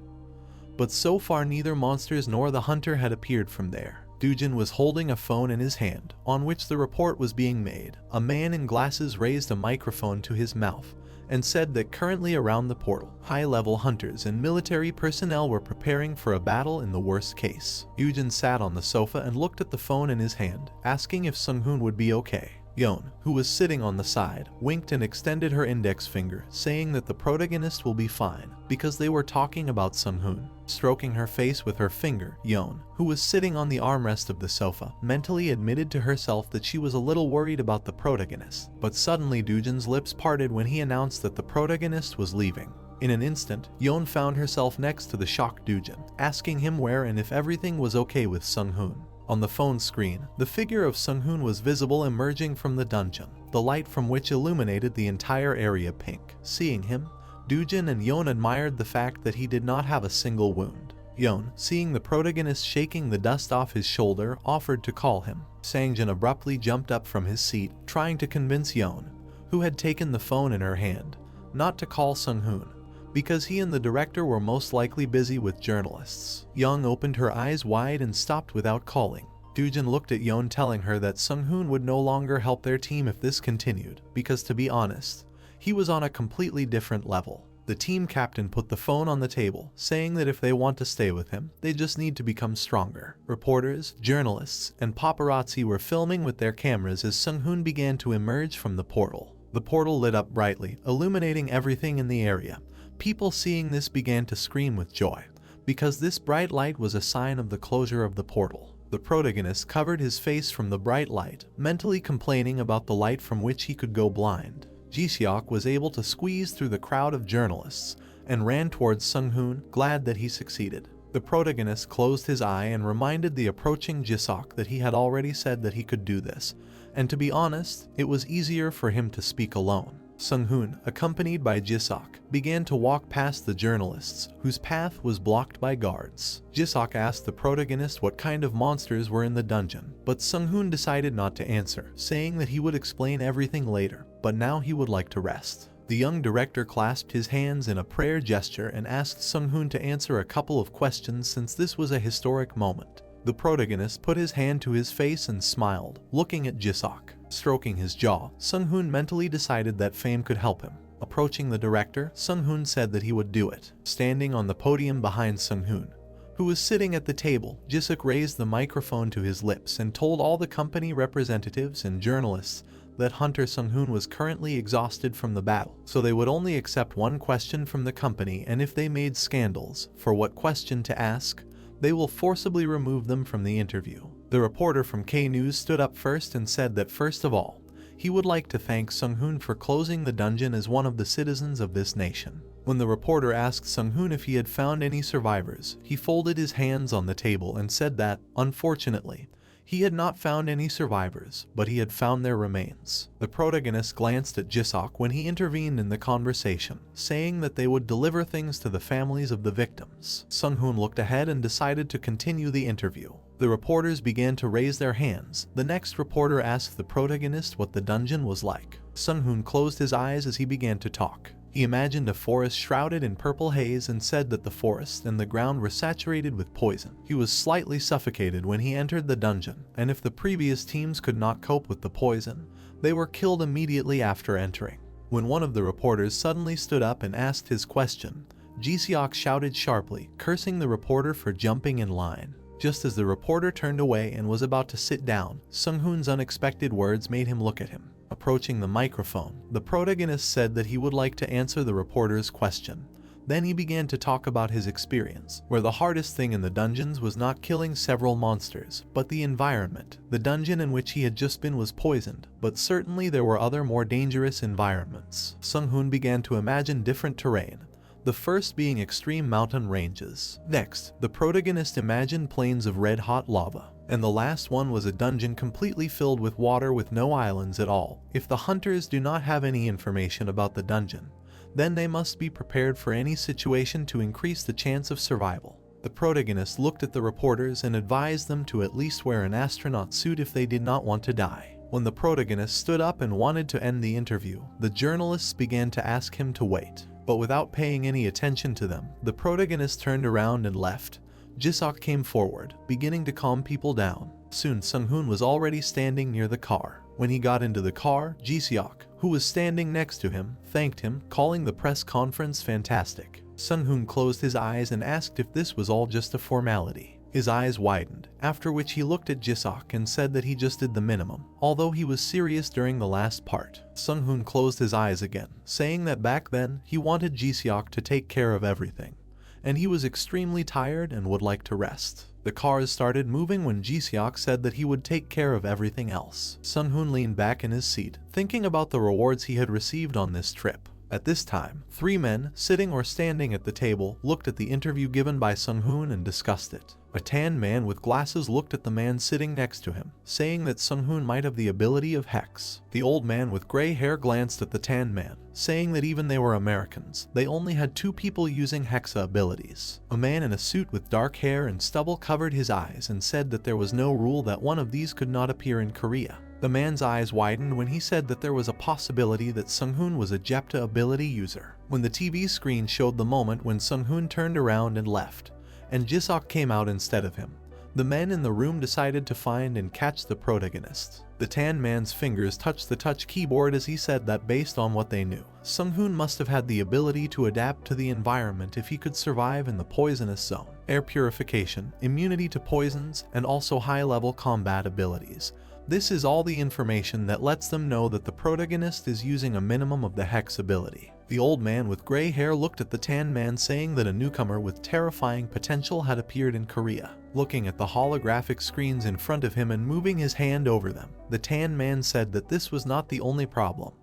Speaker 1: But so far neither monsters nor the hunter had appeared from there. Dujin was holding a phone in his hand, on which the report was being made. A man in glasses raised a microphone to his mouth, and said that currently around the portal, high-level hunters and military personnel were preparing for a battle in the worst case. Yujin sat on the sofa and looked at the phone in his hand, asking if Sung-hoon would be okay. Yeon, who was sitting on the side, winked and extended her index finger, saying that the protagonist will be fine, because they were talking about Sung-hoon. Stroking her face with her finger, Yeon, who was sitting on the armrest of the sofa, mentally admitted to herself that she was a little worried about the protagonist. But suddenly Dujin's lips parted when he announced that the protagonist was leaving. In an instant, Yeon found herself next to the shocked Dujin, asking him where and if everything was okay with Sung-hoon. On the phone screen, the figure of Sung-hoon was visible emerging from the dungeon, the light from which illuminated the entire area pink. Seeing him, Dujin and Yeon admired the fact that he did not have a single wound. Yeon, seeing the protagonist shaking the dust off his shoulder, offered to call him. Sangjin abruptly jumped up from his seat, trying to convince Yeon, who had taken the phone in her hand, not to call Sung-hoon, because he and the director were most likely busy with journalists. Yeon opened her eyes wide and stopped without calling. Dujin looked at Yeon, telling her that Sung-hoon would no longer help their team if this continued, because to be honest, he was on a completely different level. The team captain put the phone on the table, saying that if they want to stay with him, they just need to become stronger. Reporters, journalists, and paparazzi were filming with their cameras as Sung-hoon began to emerge from the portal. The portal lit up brightly, illuminating everything in the area. People seeing this began to scream with joy, because this bright light was a sign of the closure of the portal. The protagonist covered his face from the bright light, mentally complaining about the light from which he could go blind. Ji-seok was able to squeeze through the crowd of journalists and ran towards Sung-hoon, glad that he succeeded. The protagonist closed his eye and reminded the approaching Ji-seok that he had already said that he could do this, and to be honest, it was easier for him to speak alone. Sung-hoon, accompanied by Ji-seok, began to walk past the journalists, whose path was blocked by guards. Ji-seok asked the protagonist what kind of monsters were in the dungeon, but Sung-hoon decided not to answer, saying that he would explain everything later, but now he would like to rest. The young director clasped his hands in a prayer gesture and asked Sung-hoon to answer a couple of questions since this was a historic moment. The protagonist put his hand to his face and smiled, looking at Ji-seok. Stroking his jaw, Sung-hoon mentally decided that fame could help him. Approaching the director, Sung-hoon said that he would do it. Standing on the podium behind Sung-hoon, who was sitting at the table, Ji-seok raised the microphone to his lips and told all the company representatives and journalists that Hunter Sung-hoon was currently exhausted from the battle, so they would only accept one question from the company, and if they made scandals for what question to ask, they will forcibly remove them from the interview. The reporter from K-News stood up first and said that first of all, he would like to thank Sung-hoon for closing the dungeon as one of the citizens of this nation. When the reporter asked Sung-hoon if he had found any survivors, he folded his hands on the table and said that, unfortunately, he had not found any survivors, but he had found their remains. The protagonist glanced at Ji-seok when he intervened in the conversation, saying that they would deliver things to the families of the victims. Sung-hoon looked ahead and decided to continue the interview. The reporters began to raise their hands. The next reporter asked the protagonist what the dungeon was like. Sung-hoon closed his eyes as he began to talk. He imagined a forest shrouded in purple haze and said that the forest and the ground were saturated with poison. He was slightly suffocated when he entered the dungeon, and if the previous teams could not cope with the poison, they were killed immediately after entering. When one of the reporters suddenly stood up and asked his question, Ji-seok shouted sharply, cursing the reporter for jumping in line. Just as the reporter turned away and was about to sit down, Sung-hoon's unexpected words made him look at him. Approaching the microphone, the protagonist said that he would like to answer the reporter's question. Then he began to talk about his experience, where the hardest thing in the dungeons was not killing several monsters, but the environment. The dungeon in which he had just been was poisoned, but certainly there were other more dangerous environments. Sung-hoon began to imagine different terrain, the first being extreme mountain ranges. Next, the protagonist imagined plains of red-hot lava. And the last one was a dungeon completely filled with water with no islands at all. If the hunters do not have any information about the dungeon, then they must be prepared for any situation to increase the chance of survival. The protagonist looked at the reporters and advised them to at least wear an astronaut suit if they did not want to die. When the protagonist stood up and wanted to end the interview, the journalists began to ask him to wait. But without paying any attention to them, the protagonist turned around and left. Ji-seok came forward, beginning to calm people down. Soon Sung-hoon was already standing near the car. When he got into the car, Ji-seok, who was standing next to him, thanked him, calling the press conference fantastic. Sung-hoon closed his eyes and asked if this was all just a formality. His eyes widened, after which he looked at Jisok and said that he just did the minimum, although he was serious during the last part. Sung-hoon closed his eyes again, saying that back then he wanted Jisok to take care of everything, and he was extremely tired and would like to rest. The cars started moving when Jisok said that he would take care of everything else. Sung-hoon leaned back in his seat, thinking about the rewards he had received on this trip. At this time, 3 men, sitting or standing at the table, looked at the interview given by Sung-hoon and discussed it. A tan man with glasses looked at the man sitting next to him, saying that Sung-hoon might have the ability of Hex. The old man with gray hair glanced at the tan man, saying that even they were Americans, they only had 2 people using Hexa abilities. A man in a suit with dark hair and stubble covered his eyes and said that there was no rule that one of these could not appear in Korea. The man's eyes widened when he said that there was a possibility that Sung-hoon was a Jepta ability user. When the TV screen showed the moment when Sung-hoon turned around and left, and Jisok came out instead of him, the men in the room decided to find and catch the protagonist. The tan man's fingers touched the touch keyboard as he said that based on what they knew, Sung-hoon must have had the ability to adapt to the environment if he could survive in the poisonous zone. Air purification, immunity to poisons, and also high-level combat abilities. This is all the information that lets them know that the protagonist is using a minimum of the Hex ability. The old man with gray hair looked at the tan man, saying that a newcomer with terrifying potential had appeared in Korea. Looking at the holographic screens in front of him and moving his hand over them, the tan man said that this was not the only problem,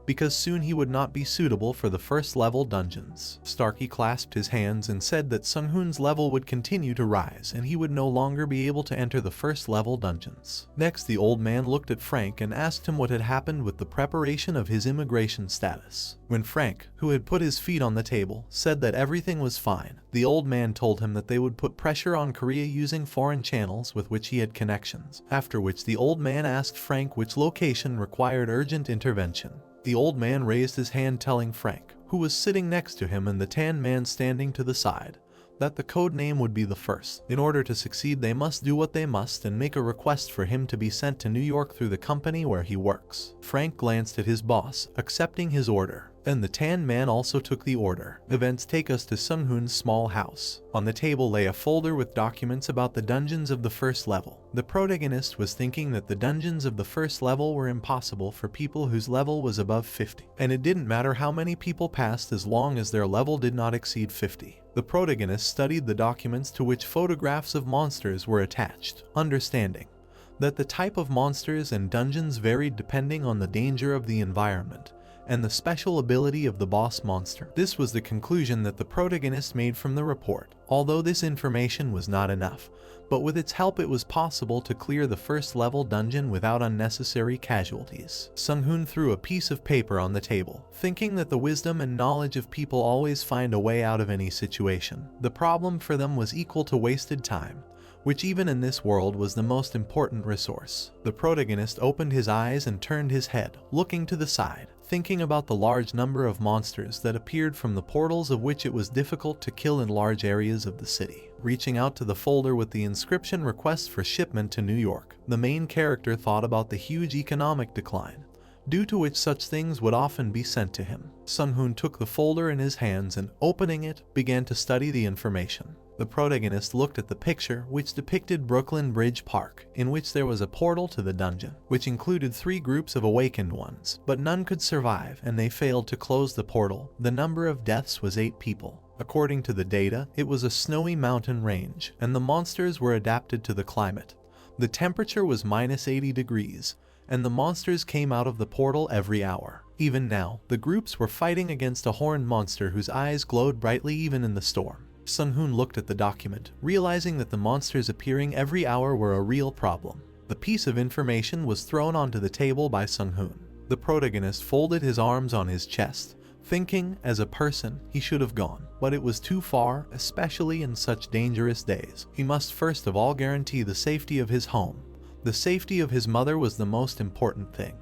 Speaker 1: because soon he would not be suitable for the first level dungeons. Starkey clasped his hands and said that Sung-hoon's level would continue to rise and he would no longer be able to enter the first level dungeons. Next, the old man looked at Frank and asked him what had happened with the preparation of his immigration status. When Frank, who had put his feet on the table, said that everything was fine, the old man told him that they would put pressure on Korea using foreign channels with which he had connections, after which the old man asked Frank which location required urgent intervention. The old man raised his hand, telling Frank, who was sitting next to him and the tan man standing to the side, that the code name would be the first. In order to succeed, they must do what they must and make a request for him to be sent to New York through the company where he works. Frank glanced at his boss, accepting his order. Then the tan man also took the order. Events take us to Sung-hoon's small house. On the table lay a folder with documents about the dungeons of the first level. The protagonist was thinking that the dungeons of the first level were impossible for people whose level was above 50, and it didn't matter how many people passed as long as their level did not exceed 50. The protagonist studied the documents to which photographs of monsters were attached, understanding that the type of monsters and dungeons varied depending on the danger of the environment and the special ability of the boss monster. This was the conclusion that the protagonist made from the report. Although this information was not enough, but with its help it was possible to clear the first level dungeon without unnecessary casualties. Sung-hoon threw a piece of paper on the table, thinking that the wisdom and knowledge of people always find a way out of any situation. The problem for them was equal to wasted time, which even in this world was the most important resource. The protagonist opened his eyes and turned his head, looking to the side, thinking about the large number of monsters that appeared from the portals of which it was difficult to kill in large areas of the city. Reaching out to the folder with the inscription "Request for shipment to New York," the main character thought about the huge economic decline, due to which such things would often be sent to him. Sung-hoon took the folder in his hands and, opening it, began to study the information. The protagonist looked at the picture, which depicted Brooklyn Bridge Park, in which there was a portal to the dungeon, which included 3 groups of awakened ones, but none could survive and they failed to close the portal. The number of deaths was 8 people. According to the data, it was a snowy mountain range, and the monsters were adapted to the climate. The temperature was -80 degrees, and the monsters came out of the portal every hour. Even now, the groups were fighting against a horned monster whose eyes glowed brightly even in the storm. Sung-hoon looked at the document, realizing that the monsters appearing every hour were a real problem. The piece of information was thrown onto the table by Sung-hoon. The protagonist folded his arms on his chest, thinking, as a person, he should have gone, but it was too far, especially in such dangerous days. He must first of all guarantee the safety of his home. The safety of his mother was the most important thing,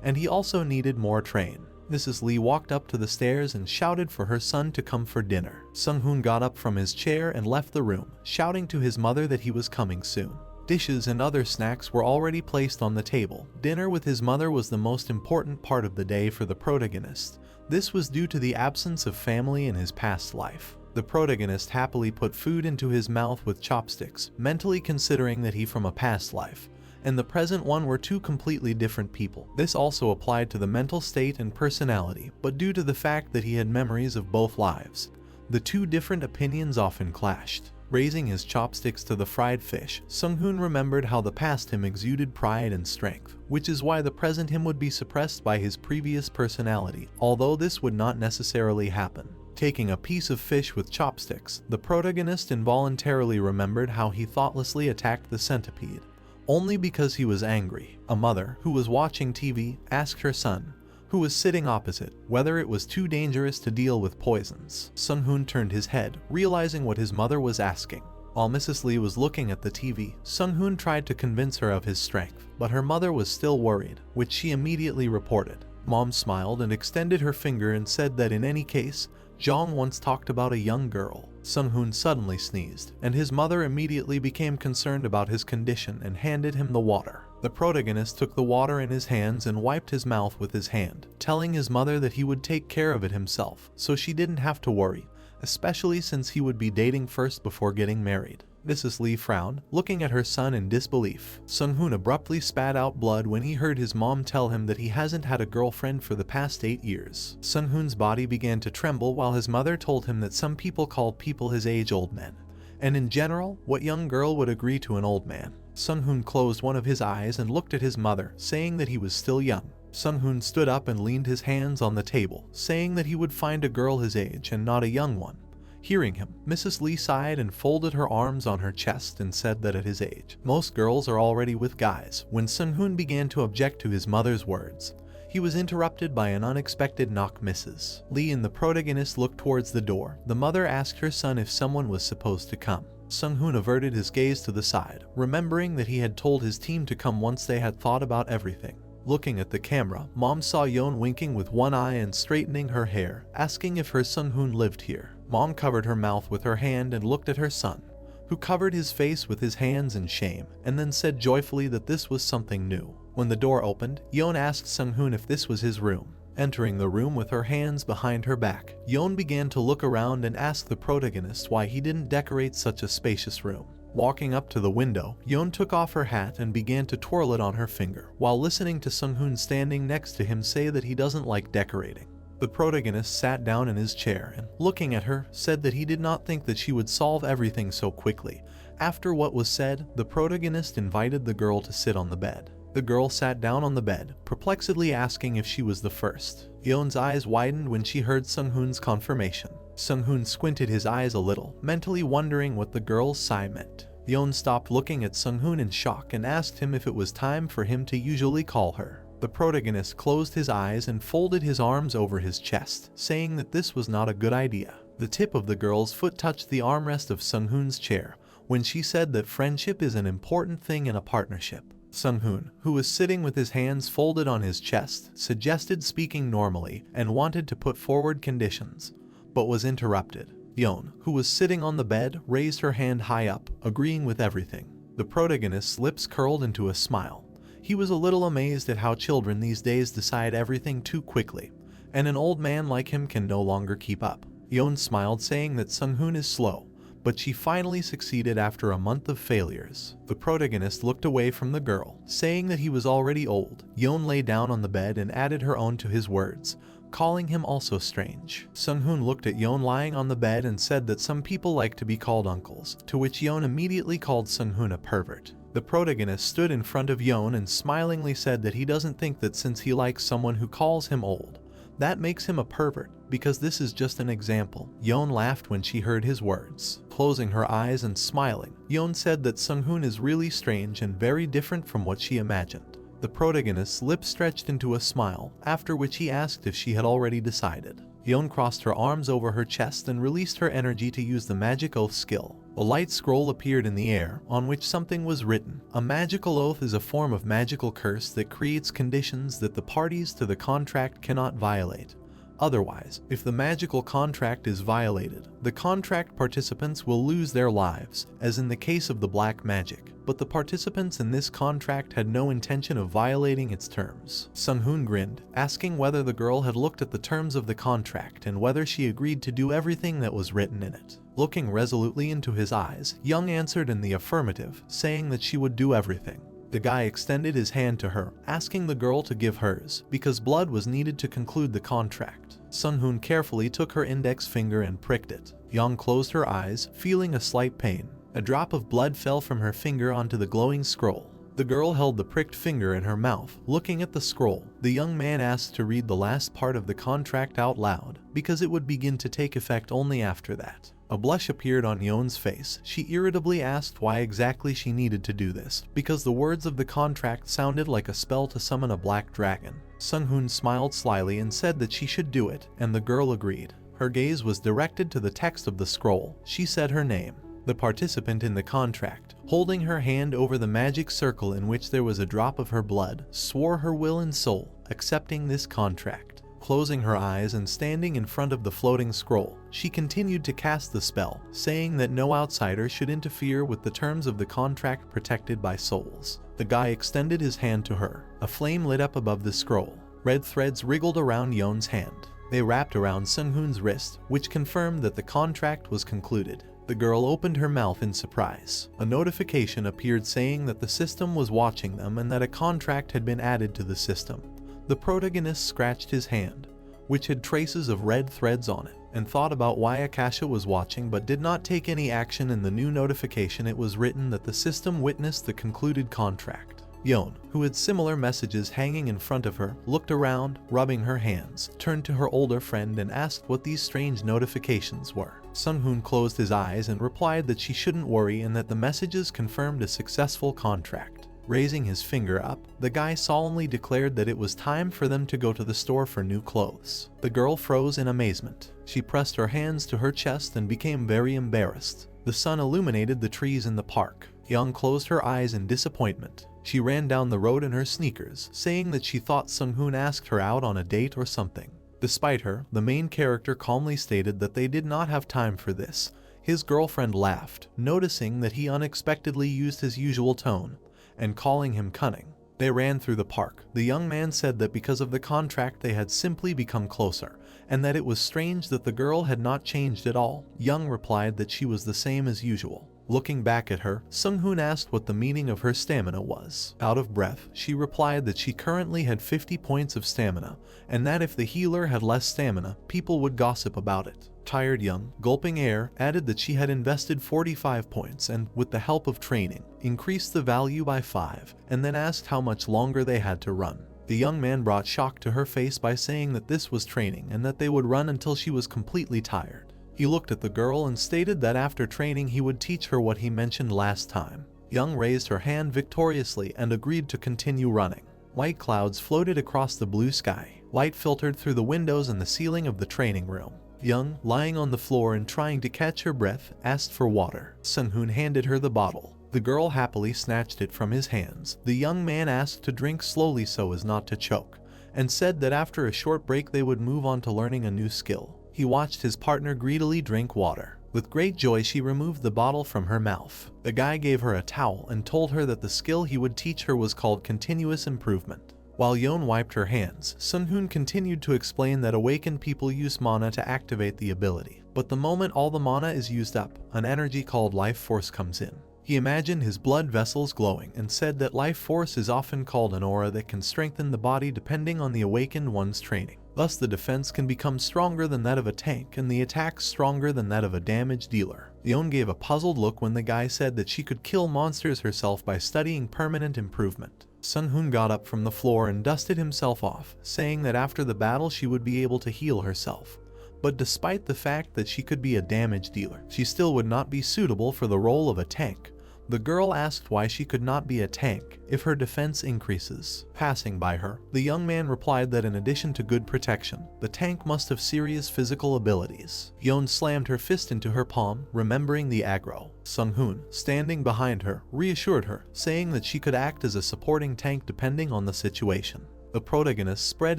Speaker 1: and he also needed more train. Mrs. Lee walked up to the stairs and shouted for her son to come for dinner. Sung-hoon got up from his chair and left the room, shouting to his mother that he was coming soon. Dishes and other snacks were already placed on the table. Dinner with his mother was the most important part of the day for the protagonist. This was due to the absence of family in his past life. The protagonist happily put food into his mouth with chopsticks, mentally considering that he from a past life and the present one were two completely different people. This also applied to the mental state and personality, but due to the fact that he had memories of both lives, the two different opinions often clashed. Raising his chopsticks to the fried fish, Sung-hoon remembered how the past him exuded pride and strength, which is why the present him would be suppressed by his previous personality, although this would not necessarily happen. Taking a piece of fish with chopsticks, the protagonist involuntarily remembered how he thoughtlessly attacked the centipede, only because he was angry. A mother, who was watching TV, asked her son, who was sitting opposite, whether it was too dangerous to deal with poisons. Sung-hoon turned his head, realizing what his mother was asking. While Mrs. Lee was looking at the TV, Sung-hoon tried to convince her of his strength, but her mother was still worried, which she immediately reported. Mom smiled and extended her finger and said that in any case, Jong once talked about a young girl. Sung-hoon suddenly sneezed, and his mother immediately became concerned about his condition and handed him the water. The protagonist took the water in his hands and wiped his mouth with his hand, telling his mother that he would take care of it himself, so she didn't have to worry, especially since he would be dating first before getting married. Mrs. Lee frowned, looking at her son in disbelief. Sung-hoon abruptly spat out blood when he heard his mom tell him that he hasn't had a girlfriend for the past 8 years. Sung-hoon's body began to tremble while his mother told him that some people called people his age old men, and in general, what young girl would agree to an old man? Sung-hoon closed one of his eyes and looked at his mother, saying that he was still young. Sung-hoon stood up and leaned his hands on the table, saying that he would find a girl his age and not a young one. Hearing him, Mrs. Lee sighed and folded her arms on her chest and said that at his age, most girls are already with guys. When Sung-hoon began to object to his mother's words, he was interrupted by an unexpected knock. Mrs. Lee and the protagonist looked towards the door. The mother asked her son if someone was supposed to come. Sung-hoon averted his gaze to the side, remembering that he had told his team to come once they had thought about everything. Looking at the camera, Mom saw Yeon winking with one eye and straightening her hair, asking if her Sung-hoon lived here. Mom covered her mouth with her hand and looked at her son, who covered his face with his hands in shame, and then said joyfully that this was something new. When the door opened, Yeon asked Sung-hoon if this was his room. Entering the room with her hands behind her back, Yeon began to look around and ask the protagonist why he didn't decorate such a spacious room. Walking up to the window, Yeon took off her hat and began to twirl it on her finger, while listening to Sung-hoon standing next to him say that he doesn't like decorating. The protagonist sat down in his chair and, looking at her, said that he did not think that she would solve everything so quickly. After what was said, the protagonist invited the girl to sit on the bed. The girl sat down on the bed, perplexedly asking if she was the first. Yeon's eyes widened when she heard Sung-hoon's confirmation. Sung-hoon squinted his eyes a little, mentally wondering what the girl's sigh meant. Yeon stopped looking at Sung-hoon in shock and asked him if it was time for him to usually call her. The protagonist closed his eyes and folded his arms over his chest, saying that this was not a good idea. The tip of the girl's foot touched the armrest of Sung-hoon's chair when she said that friendship is an important thing in a partnership. Sung-hoon, who was sitting with his hands folded on his chest, suggested speaking normally and wanted to put forward conditions, but was interrupted. Yeon, who was sitting on the bed, raised her hand high up, agreeing with everything. The protagonist's lips curled into a smile. He was a little amazed at how children these days decide everything too quickly, and an old man like him can no longer keep up. Yeon smiled, saying that Sung-hoon is slow, but she finally succeeded after a month of failures. The protagonist looked away from the girl, saying that he was already old. Yeon lay down on the bed and added her own to his words, calling him also strange. Sung-hoon looked at Yeon lying on the bed and said that some people like to be called uncles, to which Yeon immediately called Sung-hoon a pervert. The protagonist stood in front of Yeon and smilingly said that he doesn't think that since he likes someone who calls him old, that makes him a pervert, because this is just an example. Yeon laughed when she heard his words. Closing her eyes and smiling, Yeon said that Sung-hoon is really strange and very different from what she imagined. The protagonist's lips stretched into a smile, after which he asked if she had already decided. Yeon crossed her arms over her chest and released her energy to use the magic oath skill. A light scroll appeared in the air, on which something was written. A magical oath is a form of magical curse that creates conditions that the parties to the contract cannot violate. Otherwise, if the magical contract is violated, the contract participants will lose their lives, as in the case of the black magic. But the participants in this contract had no intention of violating its terms. Sung-hoon grinned, asking whether the girl had looked at the terms of the contract and whether she agreed to do everything that was written in it. Looking resolutely into his eyes, Young answered in the affirmative, saying that she would do everything. The guy extended his hand to her, asking the girl to give hers, because blood was needed to conclude the contract. Sung-hoon carefully took her index finger and pricked it. Young closed her eyes, feeling a slight pain. A drop of blood fell from her finger onto the glowing scroll. The girl held the pricked finger in her mouth, looking at the scroll. The young man asked to read the last part of the contract out loud, because it would begin to take effect only after that. A blush appeared on Yeon's face. She irritably asked why exactly she needed to do this, because the words of the contract sounded like a spell to summon a black dragon. Sung-hoon smiled slyly and said that she should do it, and the girl agreed. Her gaze was directed to the text of the scroll. She said her name. The participant in the contract, holding her hand over the magic circle in which there was a drop of her blood, swore her will and soul, accepting this contract. Closing her eyes and standing in front of the floating scroll, she continued to cast the spell, saying that no outsider should interfere with the terms of the contract protected by souls. The guy extended his hand to her. A flame lit up above the scroll. Red threads wriggled around Yeon's hand. They wrapped around Sung-hoon's wrist, which confirmed that the contract was concluded. The girl opened her mouth in surprise. A notification appeared saying that the system was watching them and that a contract had been added to the system. The protagonist scratched his hand, which had traces of red threads on it, and thought about why Akasha was watching but did not take any action. In the new notification it was written that the system witnessed the concluded contract. Yeon, who had similar messages hanging in front of her, looked around, rubbing her hands, turned to her older friend and asked what these strange notifications were. Sung-hoon closed his eyes and replied that she shouldn't worry and that the messages confirmed a successful contract. Raising his finger up, the guy solemnly declared that it was time for them to go to the store for new clothes. The girl froze in amazement. She pressed her hands to her chest and became very embarrassed. The sun illuminated the trees in the park. Young closed her eyes in disappointment. She ran down the road in her sneakers, saying that she thought Sung-hoon asked her out on a date or something. Despite her, the main character calmly stated that they did not have time for this. His girlfriend laughed, noticing that he unexpectedly used his usual tone, and calling him cunning. They ran through the park. The young man said that because of the contract they had simply become closer, and that it was strange that the girl had not changed at all. Young replied that she was the same as usual. Looking back at her, Sung-hoon asked what the meaning of her stamina was. Out of breath, she replied that she currently had 50 points of stamina, and that if the healer had less stamina, people would gossip about it. Tired Young, gulping air, added that she had invested 45 points and, with the help of training, increased the value by 5, and then asked how much longer they had to run. The young man brought shock to her face by saying that this was training and that they would run until she was completely tired. He looked at the girl and stated that after training he would teach her what he mentioned last time. Young raised her hand victoriously and agreed to continue running. White clouds floated across the blue sky. Light filtered through the windows and the ceiling of the training room. Young, lying on the floor and trying to catch her breath, asked for water. Sung-hoon handed her the bottle. The girl happily snatched it from his hands. The young man asked to drink slowly so as not to choke, and said that after a short break they would move on to learning a new skill. He watched his partner greedily drink water. With great joy she removed the bottle from her mouth. The guy gave her a towel and told her that the skill he would teach her was called continuous improvement. While Yeon wiped her hands, Sung-hoon continued to explain that awakened people use mana to activate the ability. But the moment all the mana is used up, an energy called life force comes in. He imagined his blood vessels glowing and said that life force is often called an aura that can strengthen the body depending on the awakened one's training. Thus the defense can become stronger than that of a tank and the attack stronger than that of a damage dealer. Yeon gave a puzzled look when the guy said that she could kill monsters herself by studying permanent improvement. Sung-hoon got up from the floor and dusted himself off, saying that after the battle she would be able to heal herself. But despite the fact that she could be a damage dealer, she still would not be suitable for the role of a tank. The girl asked why she could not be a tank if her defense increases. Passing by her, the young man replied that in addition to good protection, the tank must have serious physical abilities. Yeon slammed her fist into her palm, remembering the aggro. Sung-hoon, standing behind her, reassured her, saying that she could act as a supporting tank depending on the situation. The protagonist spread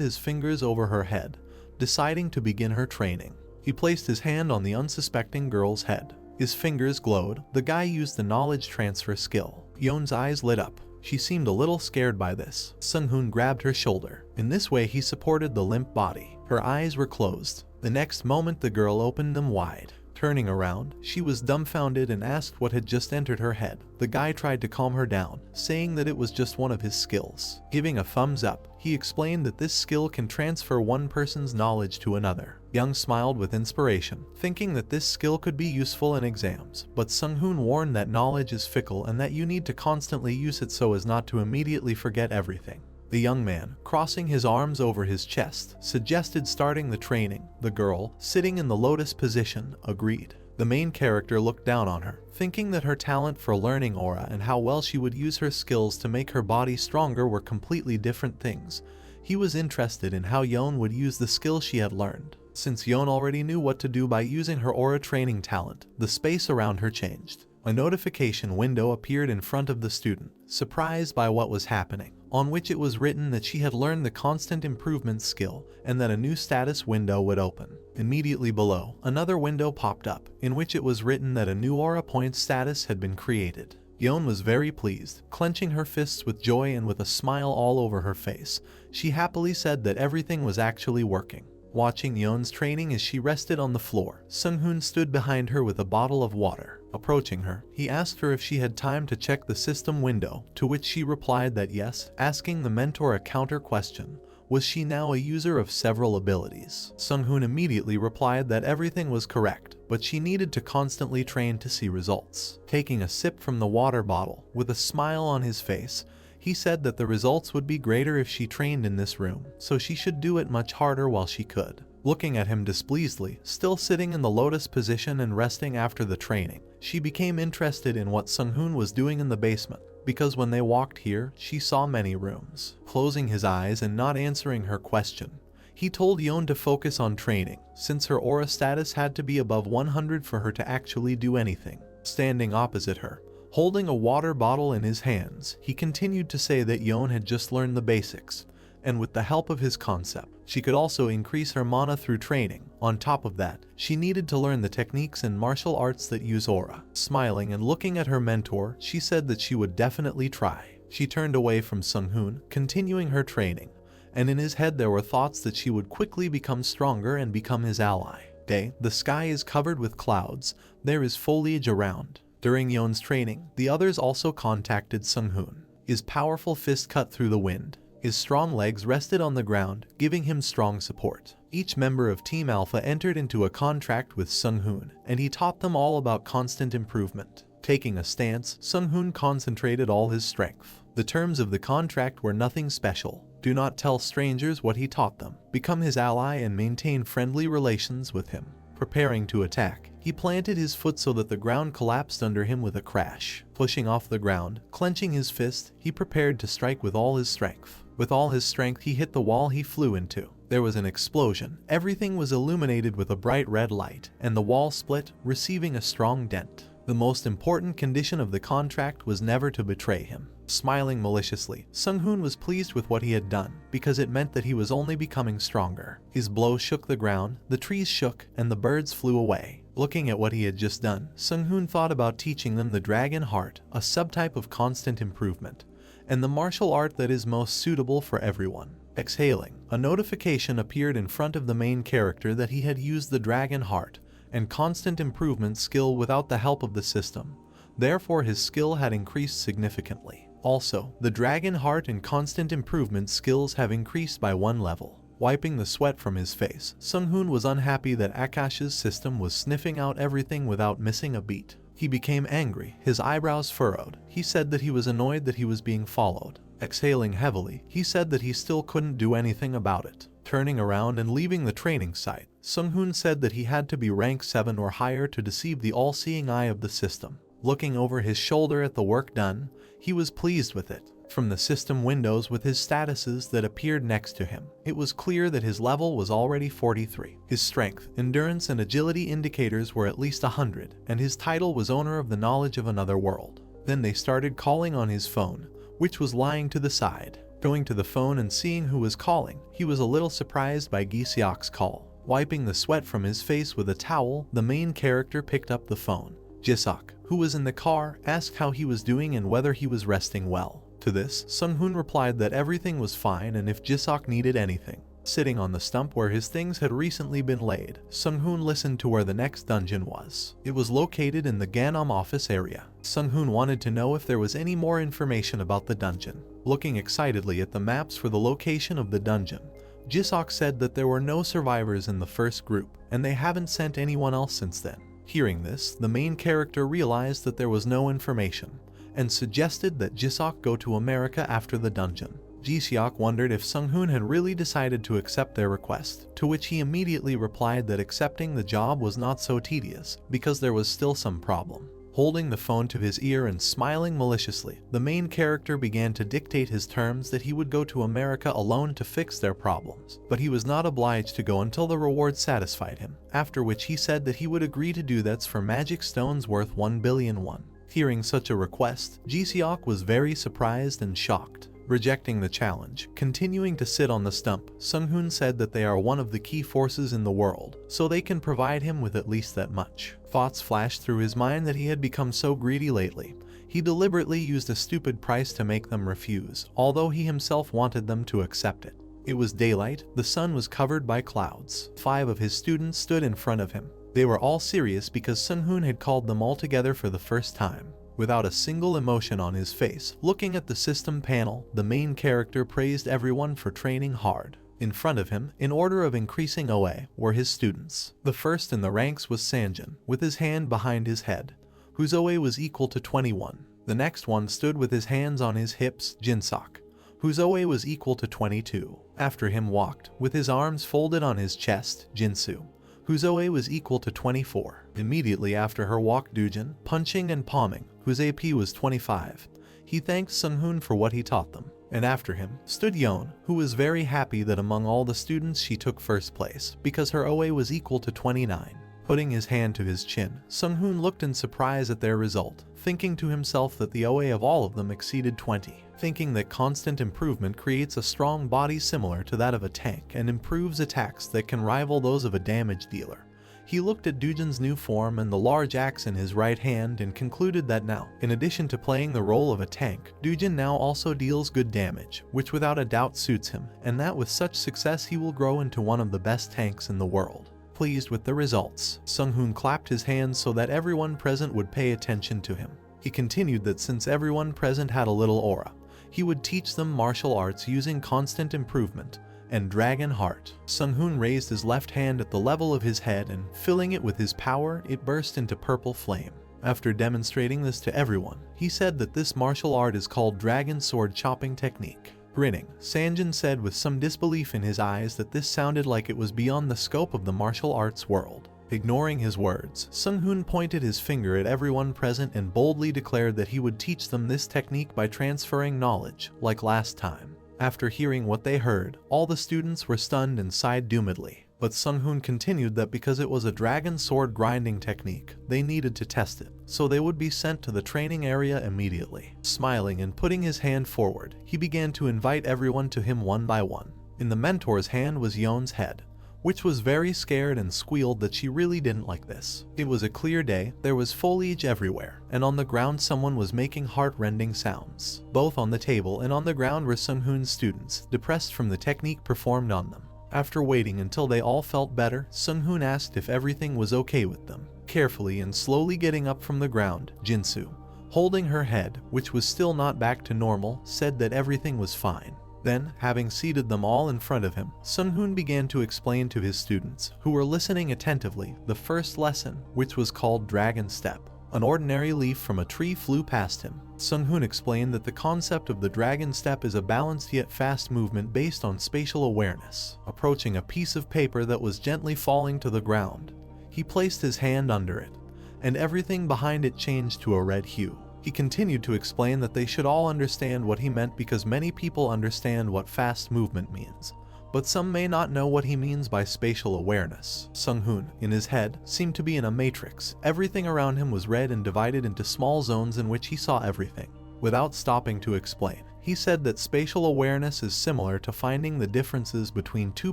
Speaker 1: his fingers over her head, deciding to begin her training. He placed his hand on the unsuspecting girl's head. His fingers glowed. The guy used the knowledge transfer skill. Yeon's eyes lit up. She seemed a little scared by this. Sung-hoon grabbed her shoulder. In this way he supported the limp body. Her eyes were closed. The next moment the girl opened them wide. Turning around, she was dumbfounded and asked what had just entered her head. The guy tried to calm her down, saying that it was just one of his skills. Giving a thumbs up, he explained that this skill can transfer one person's knowledge to another. Young smiled with inspiration, thinking that this skill could be useful in exams, but Sung-hoon warned that knowledge is fickle and that you need to constantly use it so as not to immediately forget everything. The young man, crossing his arms over his chest, suggested starting the training. The girl, sitting in the lotus position, agreed. The main character looked down on her, thinking that her talent for learning aura and how well she would use her skills to make her body stronger were completely different things. He was interested in how Yeon would use the skill she had learned. Since Yeon already knew what to do by using her aura training talent, the space around her changed. A notification window appeared in front of the student, surprised by what was happening, on which it was written that she had learned the constant improvement skill and that a new status window would open. Immediately below, another window popped up, in which it was written that a new aura point status had been created. Yeon was very pleased, clenching her fists with joy and with a smile all over her face. She happily said that everything was actually working. Watching Yeon's training as she rested on the floor, Sung-hoon stood behind her with a bottle of water. Approaching her, he asked her if she had time to check the system window, to which she replied that yes, asking the mentor a counter question. Was she now a user of several abilities? Sung-hoon immediately replied that everything was correct, but she needed to constantly train to see results. Taking a sip from the water bottle, with a smile on his face, he said that the results would be greater if she trained in this room, so she should do it much harder while she could. Looking at him displeasedly, still sitting in the lotus position and resting after the training, she became interested in what Sung-hoon was doing in the basement, because when they walked here, she saw many rooms. Closing his eyes and not answering her question, he told Yeon to focus on training, since her aura status had to be above 100 for her to actually do anything. Standing opposite her, holding a water bottle in his hands, he continued to say that Yeon had just learned the basics, and with the help of his concept, she could also increase her mana through training. On top of that, she needed to learn the techniques and martial arts that use aura. Smiling and looking at her mentor, she said that she would definitely try. She turned away from Sung-hoon, continuing her training, and in his head there were thoughts that she would quickly become stronger and become his ally. The sky is covered with clouds, there is foliage around. During Yeon's training, the others also contacted Sung-hoon. His powerful fist cut through the wind. His strong legs rested on the ground, giving him strong support. Each member of Team Alpha entered into a contract with Sung-hoon, and he taught them all about constant improvement. Taking a stance, Sung-hoon concentrated all his strength. The terms of the contract were nothing special. Do not tell strangers what he taught them. Become his ally and maintain friendly relations with him. Preparing to attack, he planted his foot so that the ground collapsed under him with a crash. Pushing off the ground, clenching his fist, he prepared to strike with all his strength. With all his strength, he hit the wall he flew into. There was an explosion. Everything was illuminated with a bright red light, and the wall split, receiving a strong dent. The most important condition of the contract was never to betray him. Smiling maliciously, Sung-hoon was pleased with what he had done, because it meant that he was only becoming stronger. His blow shook the ground, the trees shook, and the birds flew away. Looking at what he had just done, Sung-hoon thought about teaching them the Dragon Heart, a subtype of constant improvement, and the martial art that is most suitable for everyone. Exhaling, a notification appeared in front of the main character that he had used the Dragon Heart and constant improvement skill without the help of the system. Therefore, his skill had increased significantly. Also, the Dragon Heart and constant improvement skills have increased by 1 level. Wiping the sweat from his face, Sung-hoon was unhappy that Akash's system was sniffing out everything without missing a beat. He became angry, his eyebrows furrowed. He said that he was annoyed that he was being followed. Exhaling heavily, he said that he still couldn't do anything about it. Turning around and leaving the training site, Sung-hoon said that he had to be rank 7 or higher to deceive the all-seeing eye of the system. Looking over his shoulder at the work done, he was pleased with it. From the system windows with his statuses that appeared next to him, it was clear that his level was already 43. His strength, endurance, and agility indicators were at least 100, and his title was owner of the knowledge of another world. Then they started calling on his phone, which was lying to the side. Going to the phone and seeing who was calling, he was a little surprised by Giseok's call. Wiping the sweat from his face with a towel, the main character picked up the phone. Giseok, who was in the car, asked how he was doing and whether he was resting well. To this, Sung-hoon replied that everything was fine and if Giseok needed anything. Sitting on the stump where his things had recently been laid, Sung-hoon listened to where the next dungeon was. It was located in the Ganam office area. Sung-hoon wanted to know if there was any more information about the dungeon. Looking excitedly at the maps for the location of the dungeon, Giseok said that there were no survivors in the first group, and they haven't sent anyone else since then. Hearing this, the main character realized that there was no information, and suggested that Giseok go to America after the dungeon. Giseok wondered if Sung-hoon had really decided to accept their request, to which he immediately replied that accepting the job was not so tedious, because there was still some problem. Holding the phone to his ear and smiling maliciously, the main character began to dictate his terms that he would go to America alone to fix their problems, but he was not obliged to go until the reward satisfied him, after which he said that he would agree to do that for magic stones worth 1 billion won. Hearing such a request, Giseok was very surprised and shocked. Rejecting the challenge, continuing to sit on the stump, Sung-hoon said that they are one of the key forces in the world, so they can provide him with at least that much. Thoughts flashed through his mind that he had become so greedy lately. He deliberately used a stupid price to make them refuse, although he himself wanted them to accept it. It was daylight, the sun was covered by clouds. 5 of his students stood in front of him. They were all serious because Sung-hoon had called them all together for the first time. Without a single emotion on his face, looking at the system panel, the main character praised everyone for training hard. In front of him, in order of increasing OA, were his students. The first in the ranks was Sanjin, with his hand behind his head, whose OA was equal to 21. The next one stood with his hands on his hips, Jinsok, whose OA was equal to 22. After him walked, with his arms folded on his chest, Jinsu, whose OA was equal to 24. Immediately after her walked Dujin, punching and palming, whose AP was 25. He thanked Sung-hoon for what he taught them. And after him stood Yeon, who was very happy that among all the students she took first place, because her OA was equal to 29. Putting his hand to his chin, Sung-hoon looked in surprise at their result, thinking to himself that the OA of all of them exceeded 20. Thinking that constant improvement creates a strong body similar to that of a tank and improves attacks that can rival those of a damage dealer. He looked at Dujin's new form and the large axe in his right hand and concluded that now, in addition to playing the role of a tank, Dujin now also deals good damage, which without a doubt suits him, and that with such success he will grow into one of the best tanks in the world. Pleased with the results, Sung-hoon clapped his hands so that everyone present would pay attention to him. He continued that since everyone present had a little aura, he would teach them martial arts using constant improvement and Dragon Heart. Sung-hoon raised his left hand at the level of his head and, filling it with his power, it burst into purple flame. After demonstrating this to everyone, he said that this martial art is called Dragon Sword Chopping Technique. Grinning, Sanjin said with some disbelief in his eyes that this sounded like it was beyond the scope of the martial arts world. Ignoring his words, Sung-hoon pointed his finger at everyone present and boldly declared that he would teach them this technique by transferring knowledge, like last time. After hearing what they heard, all the students were stunned and sighed doomedly. But Sung-hoon continued that because it was a dragon sword grinding technique, they needed to test it, so they would be sent to the training area immediately. Smiling and putting his hand forward, he began to invite everyone to him one by one. In the mentor's hand was Yeon's head, which was very scared and squealed that she really didn't like this. It was a clear day, there was foliage everywhere, and on the ground someone was making heart-rending sounds. Both on the table and on the ground were Sung-hoon's students, depressed from the technique performed on them. After waiting until they all felt better, Sung-hoon asked if everything was okay with them. Carefully and slowly getting up from the ground, Jinsu, holding her head, which was still not back to normal, said that everything was fine. Then, having seated them all in front of him, Sung-hoon began to explain to his students, who were listening attentively, the first lesson, which was called Dragon Step. An ordinary leaf from a tree flew past him. Sung-hoon explained that the concept of the Dragon Step is a balanced yet fast movement based on spatial awareness. Approaching a piece of paper that was gently falling to the ground, he placed his hand under it, and everything behind it changed to a red hue. He continued to explain that they should all understand what he meant because many people understand what fast movement means, but some may not know what he means by spatial awareness. Sung-hoon, in his head, seemed to be in a matrix. Everything around him was red and divided into small zones in which he saw everything. Without stopping to explain, he He said that spatial awareness is similar to finding the differences between two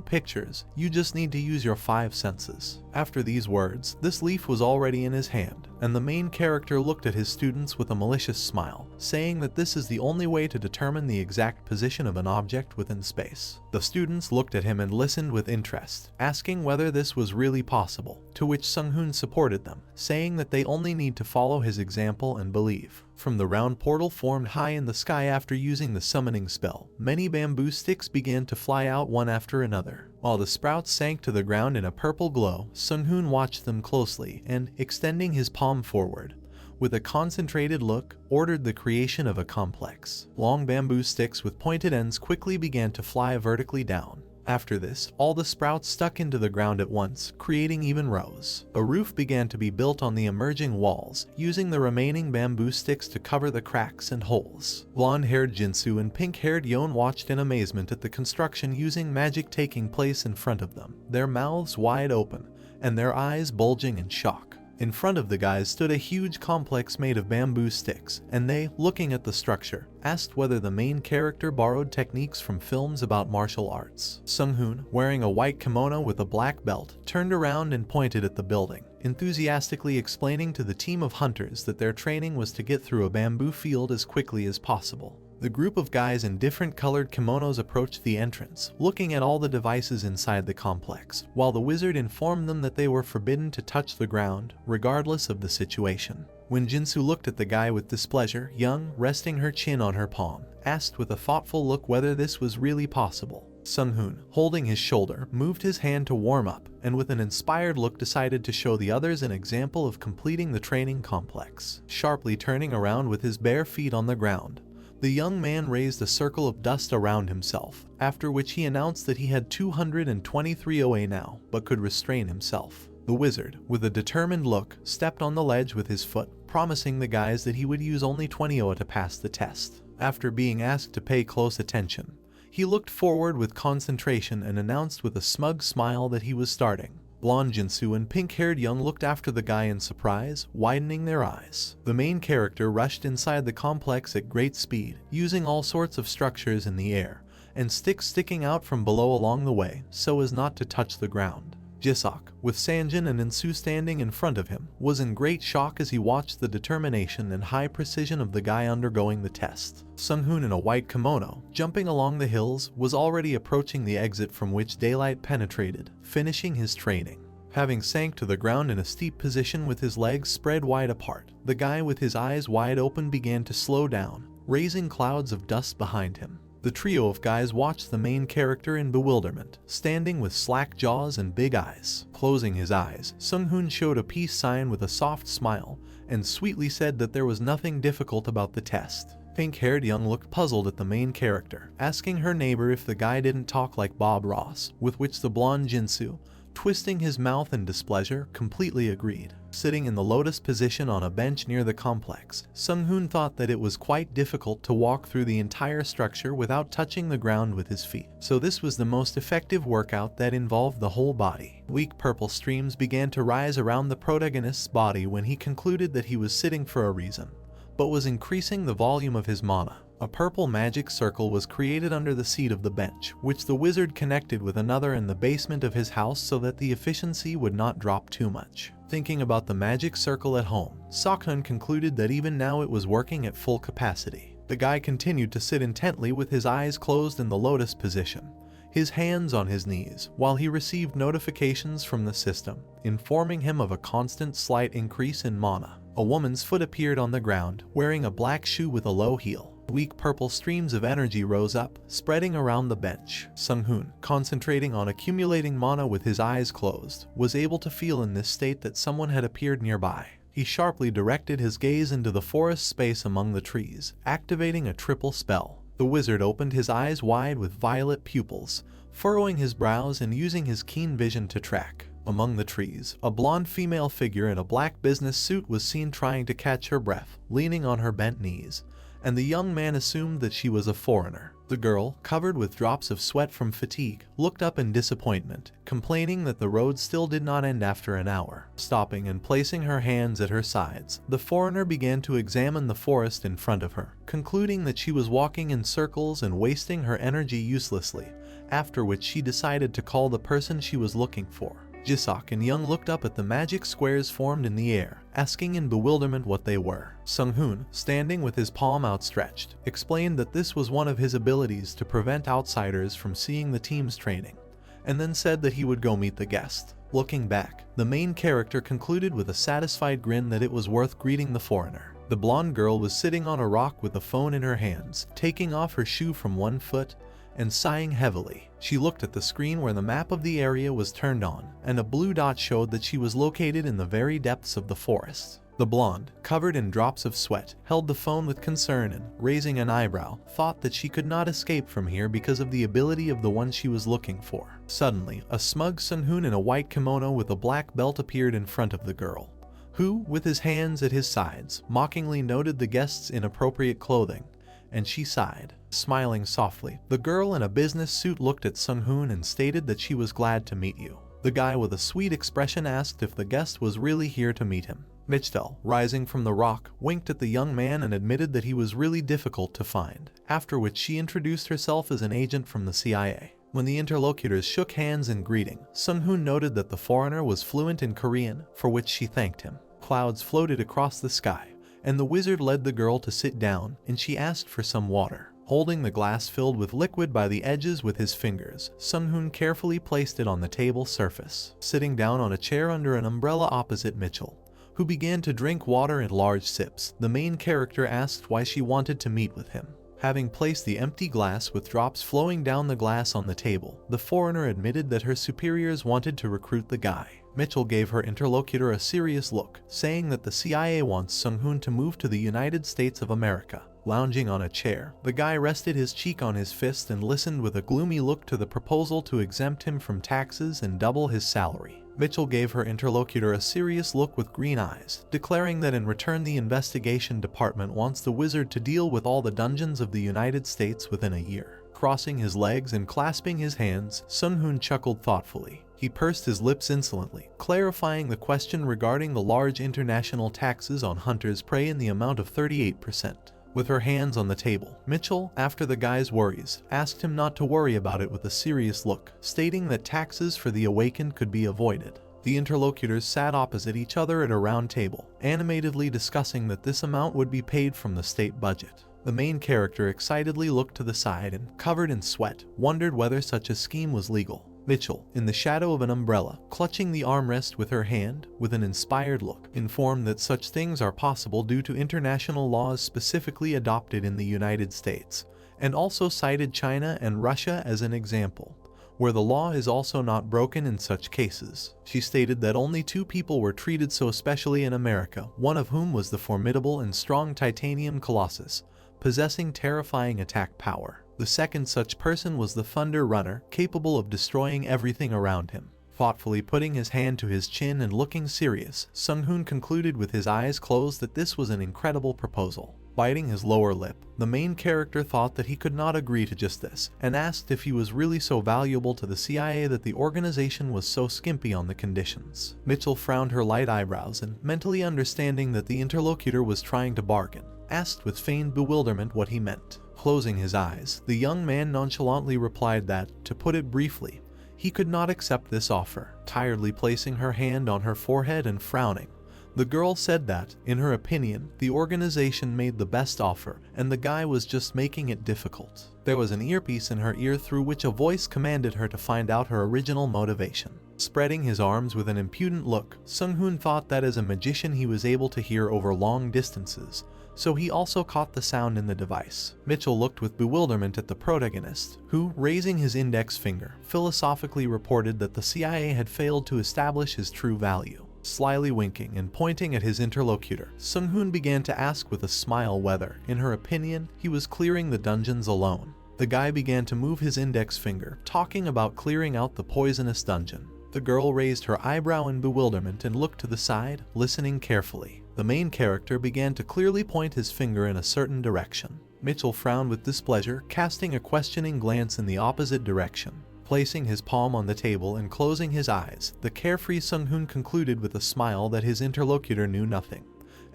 Speaker 1: pictures, you just need to use your 5 senses. After these words, this leaf was already in his hand, and the main character looked at his students with a malicious smile, saying that this is the only way to determine the exact position of an object within space. The students looked at him and listened with interest, asking whether this was really possible, to which Sung-hoon supported them, saying that they only need to follow his example and believe. From the round portal formed high in the sky after using the summoning spell, many bamboo sticks began to fly out one after another. While the sprouts sank to the ground in a purple glow, Sung-hoon watched them closely and, extending his palm forward, with a concentrated look, ordered the creation of a complex. Long bamboo sticks with pointed ends quickly began to fly vertically down. After this, all the sprouts stuck into the ground at once, creating even rows. A roof began to be built on the emerging walls, using the remaining bamboo sticks to cover the cracks and holes. Blonde-haired Jinsu and pink-haired Yeon watched in amazement at the construction using magic taking place in front of them, their mouths wide open, and their eyes bulging in shock. In front of the guys stood a huge complex made of bamboo sticks, and they, looking at the structure, asked whether the main character borrowed techniques from films about martial arts. Sung-hoon, wearing a white kimono with a black belt, turned around and pointed at the building, enthusiastically explaining to the team of hunters that their training was to get through a bamboo field as quickly as possible. The group of guys in different colored kimonos approached the entrance, looking at all the devices inside the complex, while the wizard informed them that they were forbidden to touch the ground, regardless of the situation. When Jinsu looked at the guy with displeasure, Young, resting her chin on her palm, asked with a thoughtful look whether this was really possible. Sung-hoon, holding his shoulder, moved his hand to warm up, and with an inspired look decided to show the others an example of completing the training complex. Sharply turning around with his bare feet on the ground, the young man raised a circle of dust around himself, after which he announced that he had 223 OA now, but could restrain himself. The wizard, with a determined look, stepped on the ledge with his foot, promising the guys that he would use only 20 OA to pass the test. After being asked to pay close attention, he looked forward with concentration and announced with a smug smile that he was starting. Blonde Jinsu and pink-haired Young looked after the guy in surprise, widening their eyes. The main character rushed inside the complex at great speed, using all sorts of structures in the air, and sticks sticking out from below along the way, so as not to touch the ground. Jisok, with Sanjin and Insu standing in front of him, was in great shock as he watched the determination and high precision of the guy undergoing the test. Sung-hoon in a white kimono, jumping along the hills, was already approaching the exit from which daylight penetrated, finishing his training. Having sank to the ground in a steep position with his legs spread wide apart, the guy with his eyes wide open began to slow down, raising clouds of dust behind him. The trio of guys watched the main character in bewilderment, standing with slack jaws and big eyes. Closing his eyes, Sung-hoon showed a peace sign with a soft smile, and sweetly said that there was nothing difficult about the test. Pink-haired Young looked puzzled at the main character, asking her neighbor if the guy didn't talk like Bob Ross, with which the blonde Jinsu, twisting his mouth in displeasure, completely agreed. Sitting in the lotus position on a bench near the complex, Sung-hoon thought that it was quite difficult to walk through the entire structure without touching the ground with his feet. So this was the most effective workout that involved the whole body. Weak purple streams began to rise around the protagonist's body when he concluded that he was sitting for a reason, but was increasing the volume of his mana. A purple magic circle was created under the seat of the bench, which the wizard connected with another in the basement of his house so that the efficiency would not drop too much. Thinking about the magic circle at home, Sok-hun concluded that even now it was working at full capacity. The guy continued to sit intently with his eyes closed in the lotus position, his hands on his knees, while he received notifications from the system, informing him of a constant slight increase in mana. A woman's foot appeared on the ground, wearing a black shoe with a low heel. Weak purple streams of energy rose up, spreading around the bench. Sung-hoon, concentrating on accumulating mana with his eyes closed, was able to feel in this state that someone had appeared nearby. He sharply directed his gaze into the forest space among the trees, activating a triple spell. The wizard opened his eyes wide with violet pupils, furrowing his brows and using his keen vision to track. Among the trees, a blonde female figure in a black business suit was seen trying to catch her breath, leaning on her bent knees, and the young man assumed that she was a foreigner. The girl, covered with drops of sweat from fatigue, looked up in disappointment, complaining that the road still did not end after an hour. Stopping and placing her hands at her sides, the foreigner began to examine the forest in front of her, concluding that she was walking in circles and wasting her energy uselessly, after which she decided to call the person she was looking for. Jisok and Young looked up at the magic squares formed in the air, asking in bewilderment what they were. Sung-hoon, standing with his palm outstretched, explained that this was one of his abilities to prevent outsiders from seeing the team's training, and then said that he would go meet the guest. Looking back, the main character concluded with a satisfied grin that it was worth greeting the foreigner. The blonde girl was sitting on a rock with a phone in her hands, taking off her shoe from one foot, and sighing heavily. She looked at the screen where the map of the area was turned on, and a blue dot showed that she was located in the very depths of the forest. The blonde, covered in drops of sweat, held the phone with concern and, raising an eyebrow, thought that she could not escape from here because of the ability of the one she was looking for. Suddenly, a smug Sung-hoon in a white kimono with a black belt appeared in front of the girl, who, with his hands at his sides, mockingly noted the guest's inappropriate clothing, and she sighed, smiling softly. The girl in a business suit looked at Sung-hoon and stated that she was glad to meet you. The guy with a sweet expression asked if the guest was really here to meet him. Michtel, rising from the rock, winked at the young man and admitted that he was really difficult to find, after which she introduced herself as an agent from the CIA. When the interlocutors shook hands in greeting, Sung-hoon noted that the foreigner was fluent in Korean, for which she thanked him. Clouds floated across the sky, and the wizard led the girl to sit down, and she asked for some water. Holding the glass filled with liquid by the edges with his fingers, Sung-hoon carefully placed it on the table surface. Sitting down on a chair under an umbrella opposite Mitchell, who began to drink water in large sips, the main character asked why she wanted to meet with him. Having placed the empty glass with drops flowing down the glass on the table, the foreigner admitted that her superiors wanted to recruit the guy. Mitchell gave her interlocutor a serious look, saying that the CIA wants Sung-hoon to move to the United States of America. Lounging on a chair, the guy rested his cheek on his fist and listened with a gloomy look to the proposal to exempt him from taxes and double his salary. Mitchell gave her interlocutor a serious look with green eyes, declaring that in return the investigation department wants the wizard to deal with all the dungeons of the United States within a year. Crossing his legs and clasping his hands, Sung-hoon chuckled thoughtfully. He pursed his lips insolently, clarifying the question regarding the large international taxes on hunters' prey in the amount of 38%. With her hands on the table, Mitchell, after the guy's worries, asked him not to worry about it with a serious look, stating that taxes for the awakened could be avoided. The interlocutors sat opposite each other at a round table, animatedly discussing that this amount would be paid from the state budget. The main character excitedly looked to the side and, covered in sweat, wondered whether such a scheme was legal. Mitchell, in the shadow of an umbrella, clutching the armrest with her hand, with an inspired look, informed that such things are possible due to international laws specifically adopted in the United States, and also cited China and Russia as an example, where the law is also not broken in such cases. She stated that only 2 people were treated so especially in America, one of whom was the formidable and strong titanium colossus, possessing terrifying attack power. The second such person was the Thunder Runner, capable of destroying everything around him. Thoughtfully putting his hand to his chin and looking serious, Sung-hoon concluded with his eyes closed that this was an incredible proposal. Biting his lower lip, the main character thought that he could not agree to just this, and asked if he was really so valuable to the CIA that the organization was so skimpy on the conditions. Mitchell frowned her light eyebrows and, mentally understanding that the interlocutor was trying to bargain, asked with feigned bewilderment what he meant. Closing his eyes, the young man nonchalantly replied that, to put it briefly, he could not accept this offer. Tiredly placing her hand on her forehead and frowning, the girl said that, in her opinion, the organization made the best offer, and the guy was just making it difficult. There was an earpiece in her ear through which a voice commanded her to find out her original motivation. Spreading his arms with an impudent look, Sung-hoon thought that as a magician he was able to hear over long distances, so he also caught the sound in the device. Mitchell looked with bewilderment at the protagonist, who, raising his index finger, philosophically reported that the CIA had failed to establish his true value. Slyly winking and pointing at his interlocutor, Sung-hoon began to ask with a smile whether, in her opinion, he was clearing the dungeons alone. The guy began to move his index finger, talking about clearing out the poisonous dungeon. The girl raised her eyebrow in bewilderment and looked to the side, listening carefully. The main character began to clearly point his finger in a certain direction. Mitchell frowned with displeasure, casting a questioning glance in the opposite direction. Placing his palm on the table and closing his eyes, the carefree Sung-hoon concluded with a smile that his interlocutor knew nothing,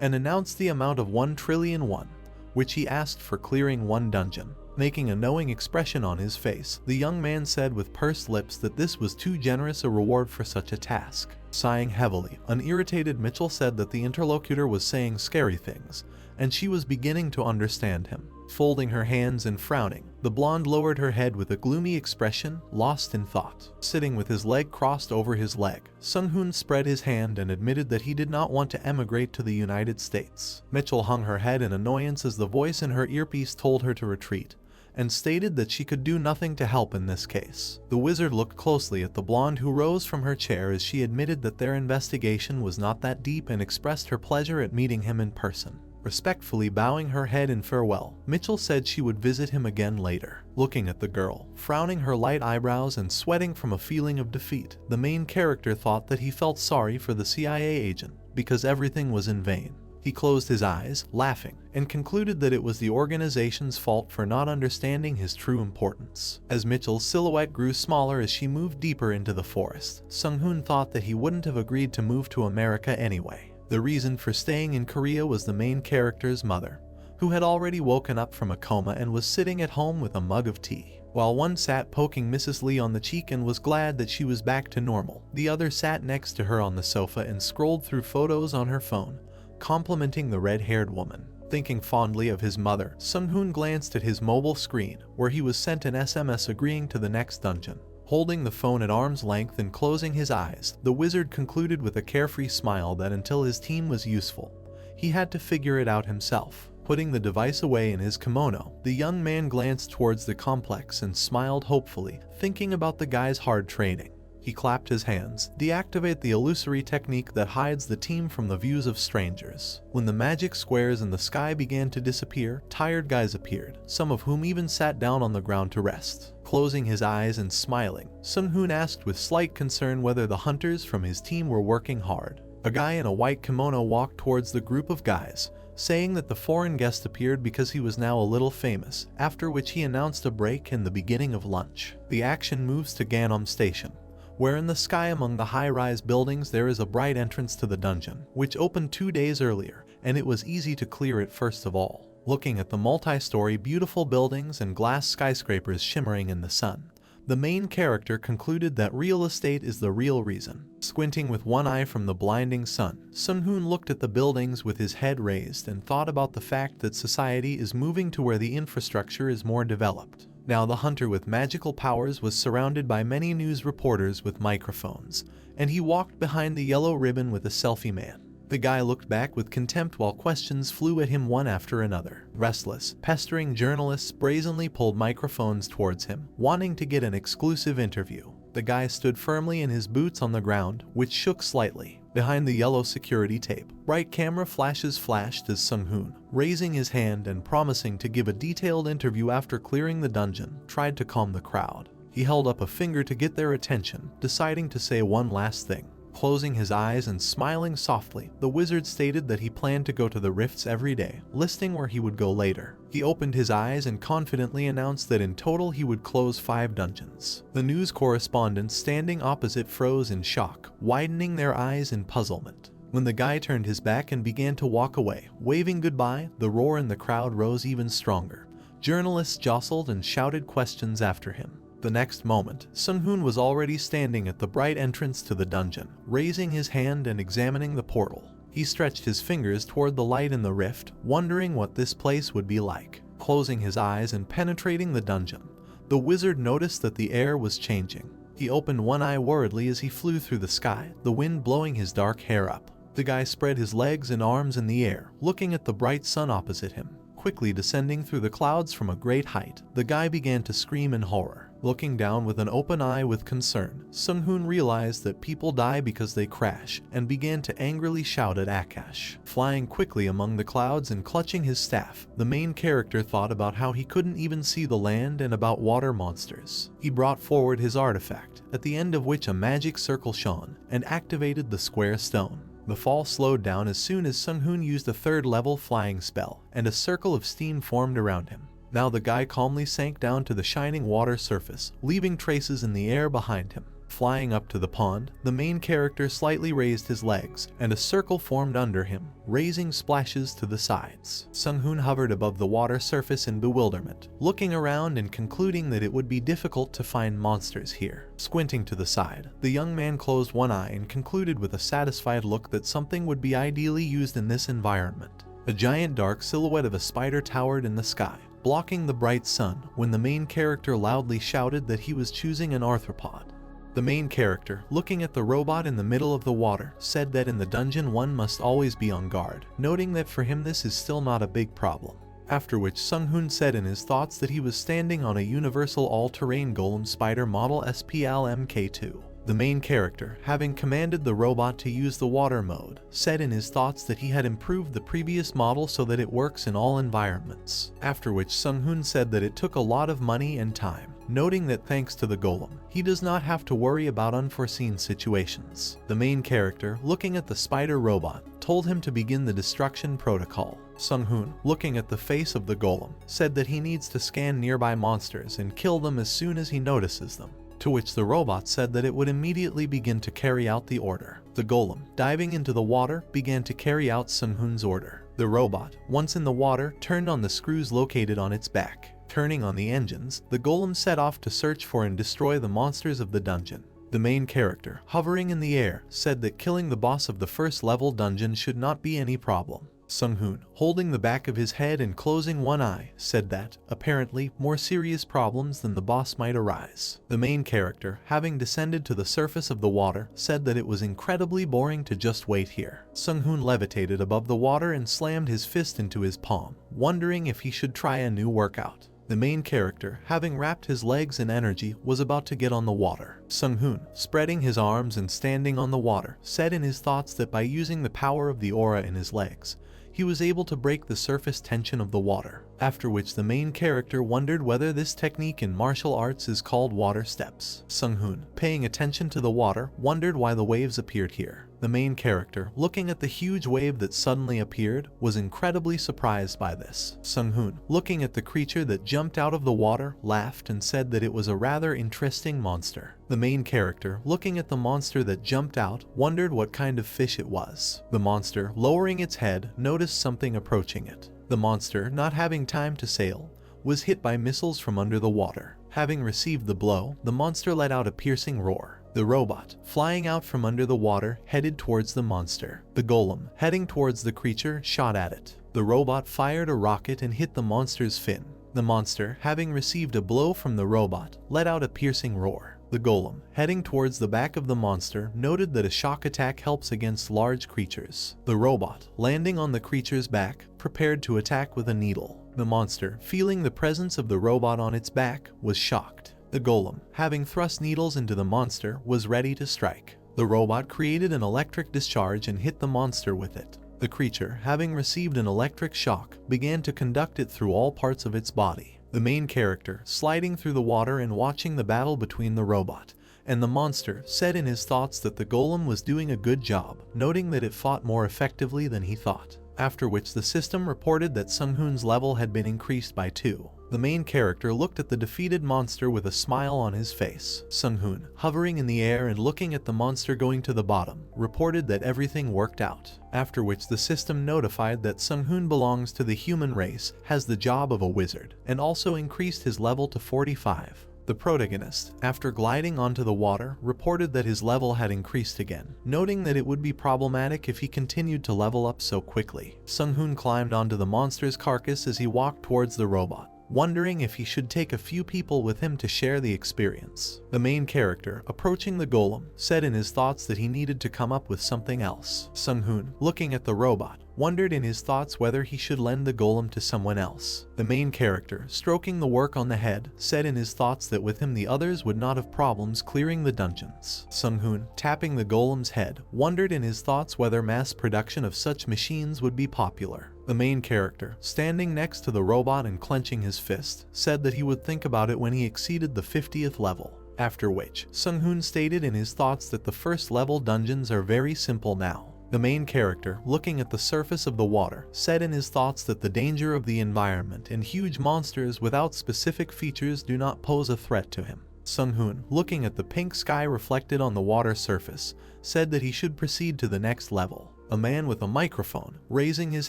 Speaker 1: and announced the amount of 1,000,000,000,000, which he asked for clearing one dungeon. Making a knowing expression on his face, the young man said with pursed lips that this was too generous a reward for such a task. Sighing heavily, an irritated Mitchell said that the interlocutor was saying scary things, and she was beginning to understand him. Folding her hands and frowning, the blonde lowered her head with a gloomy expression, lost in thought. Sitting with his leg crossed over his leg, Sung-hoon spread his hand and admitted that he did not want to emigrate to the United States. Mitchell hung her head in annoyance as the voice in her earpiece told her to retreat, and stated that she could do nothing to help in this case. The wizard looked closely at the blonde, who rose from her chair as she admitted that their investigation was not that deep, and expressed her pleasure at meeting him in person. Respectfully bowing her head in farewell, Mitchell said she would visit him again later. Looking at the girl, frowning her light eyebrows and sweating from a feeling of defeat, the main character thought that he felt sorry for the CIA agent, because everything was in vain. He closed his eyes, laughing, and concluded that it was the organization's fault for not understanding his true importance. As Mitchell's silhouette grew smaller as she moved deeper into the forest, Sung-hoon thought that he wouldn't have agreed to move to America anyway. The reason for staying in Korea was the main character's mother, who had already woken up from a coma and was sitting at home with a mug of tea. While one sat poking Mrs. Lee on the cheek and was glad that she was back to normal, the other sat next to her on the sofa and scrolled through photos on her phone, complimenting the red-haired woman. Thinking fondly of his mother, Sung-hoon glanced at his mobile screen, where he was sent an SMS agreeing to the next dungeon. Holding the phone at arm's length and closing his eyes, the wizard concluded with a carefree smile that until his team was useful, he had to figure it out himself. Putting the device away in his kimono, the young man glanced towards the complex and smiled hopefully, thinking about the guy's hard training. He clapped his hands, deactivate the illusory technique that hides the team from the views of strangers. When the magic squares in the sky began to disappear, tired guys appeared, some of whom even sat down on the ground to rest. Closing his eyes and smiling, Sung-hoon asked with slight concern whether the hunters from his team were working hard. A guy in a white kimono walked towards the group of guys, saying that the foreign guest appeared because he was now a little famous, after which he announced a break and the beginning of lunch. The action moves to Gangnam Station, where in the sky among the high-rise buildings there is a bright entrance to the dungeon, which opened 2 days earlier, and it was easy to clear it first of all. Looking at the multi-story beautiful buildings and glass skyscrapers shimmering in the sun, the main character concluded that real estate is the real reason. Squinting with one eye from the blinding sun, Sung-hoon looked at the buildings with his head raised and thought about the fact that society is moving to where the infrastructure is more developed. Now the hunter with magical powers was surrounded by many news reporters with microphones, and he walked behind the yellow ribbon with a selfie man. The guy looked back with contempt while questions flew at him one after another. Restless, pestering journalists brazenly pulled microphones towards him, wanting to get an exclusive interview. The guy stood firmly in his boots on the ground, which shook slightly. Behind the yellow security tape, bright camera flashes flashed as Sung-hoon, raising his hand and promising to give a detailed interview after clearing the dungeon, tried to calm the crowd. He held up a finger to get their attention, deciding to say one last thing. Closing his eyes and smiling softly, the wizard stated that he planned to go to the rifts every day, listing where he would go later. He opened his eyes and confidently announced that in total he would close 5 dungeons. The news correspondents standing opposite froze in shock, widening their eyes in puzzlement. When the guy turned his back and began to walk away, waving goodbye, the roar in the crowd rose even stronger. Journalists jostled and shouted questions after him. The next moment, Sung-hoon was already standing at the bright entrance to the dungeon, raising his hand and examining the portal. He stretched his fingers toward the light in the rift, wondering what this place would be like. Closing his eyes and penetrating the dungeon, the wizard noticed that the air was changing. He opened one eye worriedly as he flew through the sky, the wind blowing his dark hair up. The guy spread his legs and arms in the air, looking at the bright sun opposite him. Quickly descending through the clouds from a great height, the guy began to scream in horror. Looking down with an open eye with concern, Sung-hoon realized that people die because they crash, and began to angrily shout at Akash. Flying quickly among the clouds and clutching his staff, the main character thought about how he couldn't even see the land and about water monsters. He brought forward his artifact, at the end of which a magic circle shone, and activated the square stone. The fall slowed down as soon as Sung-hoon used a 3rd level flying spell, and a circle of steam formed around him. Now the guy calmly sank down to the shining water surface, leaving traces in the air behind him. Flying up to the pond, the main character slightly raised his legs, and a circle formed under him, raising splashes to the sides. Sung-hoon hovered above the water surface in bewilderment, looking around and concluding that it would be difficult to find monsters here. Squinting to the side, the young man closed one eye and concluded with a satisfied look that something would be ideally used in this environment. A giant dark silhouette of a spider towered in the sky, blocking the bright sun, when the main character loudly shouted that he was choosing an arthropod. The main character, looking at the robot in the middle of the water, said that in the dungeon one must always be on guard, noting that for him this is still not a big problem. After which Sung-hoon said in his thoughts that he was standing on a universal all-terrain golem spider model SPL MK2. The main character, having commanded the robot to use the water mode, said in his thoughts that he had improved the previous model so that it works in all environments. After which Sung-hoon said that it took a lot of money and time, noting that thanks to the golem, he does not have to worry about unforeseen situations. The main character, looking at the spider robot, told him to begin the destruction protocol. Sung-hoon, looking at the face of the golem, said that he needs to scan nearby monsters and kill them as soon as he notices them. To which the robot said that it would immediately begin to carry out the order. The golem, diving into the water, began to carry out Sung-hoon's order. The robot, once in the water, turned on the screws located on its back. Turning on the engines, the golem set off to search for and destroy the monsters of the dungeon. The main character, hovering in the air, said that killing the boss of the 1st level dungeon should not be any problem. Sung-hoon, holding the back of his head and closing one eye, said that, apparently, more serious problems than the boss might arise. The main character, having descended to the surface of the water, said that it was incredibly boring to just wait here. Sung-hoon levitated above the water and slammed his fist into his palm, wondering if he should try a new workout. The main character, having wrapped his legs in energy, was about to get on the water. Sung-hoon, spreading his arms and standing on the water, said in his thoughts that by using the power of the aura in his legs, he was able to break the surface tension of the water, after which the main character wondered whether this technique in martial arts is called water steps. Sung-hoon, paying attention to the water, wondered why the waves appeared here. The main character, looking at the huge wave that suddenly appeared, was incredibly surprised by this. Sung-hoon, looking at the creature that jumped out of the water, laughed and said that it was a rather interesting monster. The main character, looking at the monster that jumped out, wondered what kind of fish it was. The monster, lowering its head, noticed something approaching it. The monster, not having time to sail, was hit by missiles from under the water. Having received the blow, the monster let out a piercing roar. The robot, flying out from under the water, headed towards the monster. The golem, heading towards the creature, shot at it. The robot fired a rocket and hit the monster's fin. The monster, having received a blow from the robot, let out a piercing roar. The golem, heading towards the back of the monster, noted that a shock attack helps against large creatures. The robot, landing on the creature's back, prepared to attack with a needle. The monster, feeling the presence of the robot on its back, was shocked. The golem, having thrust needles into the monster, was ready to strike. The robot created an electric discharge and hit the monster with it. The creature, having received an electric shock, began to conduct it through all parts of its body. The main character, sliding through the water and watching the battle between the robot and the monster, said in his thoughts that the golem was doing a good job, noting that it fought more effectively than he thought. After which the system reported that Sung-hoon's level had been increased by 2. The main character looked at the defeated monster with a smile on his face. Sung-hoon, hovering in the air and looking at the monster going to the bottom, reported that everything worked out. After which the system notified that Sung-hoon belongs to the human race, has the job of a wizard, and also increased his level to 45. The protagonist, after gliding onto the water, reported that his level had increased again, noting that it would be problematic if he continued to level up so quickly. Sung-hoon climbed onto the monster's carcass as he walked towards the robot, wondering if he should take a few people with him to share the experience. The main character, approaching the golem, said in his thoughts that he needed to come up with something else. Sung-hoon, looking at the robot, wondered in his thoughts whether he should lend the golem to someone else. The main character, stroking the work on the head, said in his thoughts that with him the others would not have problems clearing the dungeons. Sung-hoon, tapping the golem's head, wondered in his thoughts whether mass production of such machines would be popular. The main character, standing next to the robot and clenching his fist, said that he would think about it when he exceeded the 50th level. After which, Sung-hoon stated in his thoughts that the 1st level dungeons are very simple now. The main character, looking at the surface of the water, said in his thoughts that the danger of the environment and huge monsters without specific features do not pose a threat to him. Sung-hoon, looking at the pink sky reflected on the water surface, said that he should proceed to the next level. A man with a microphone, raising his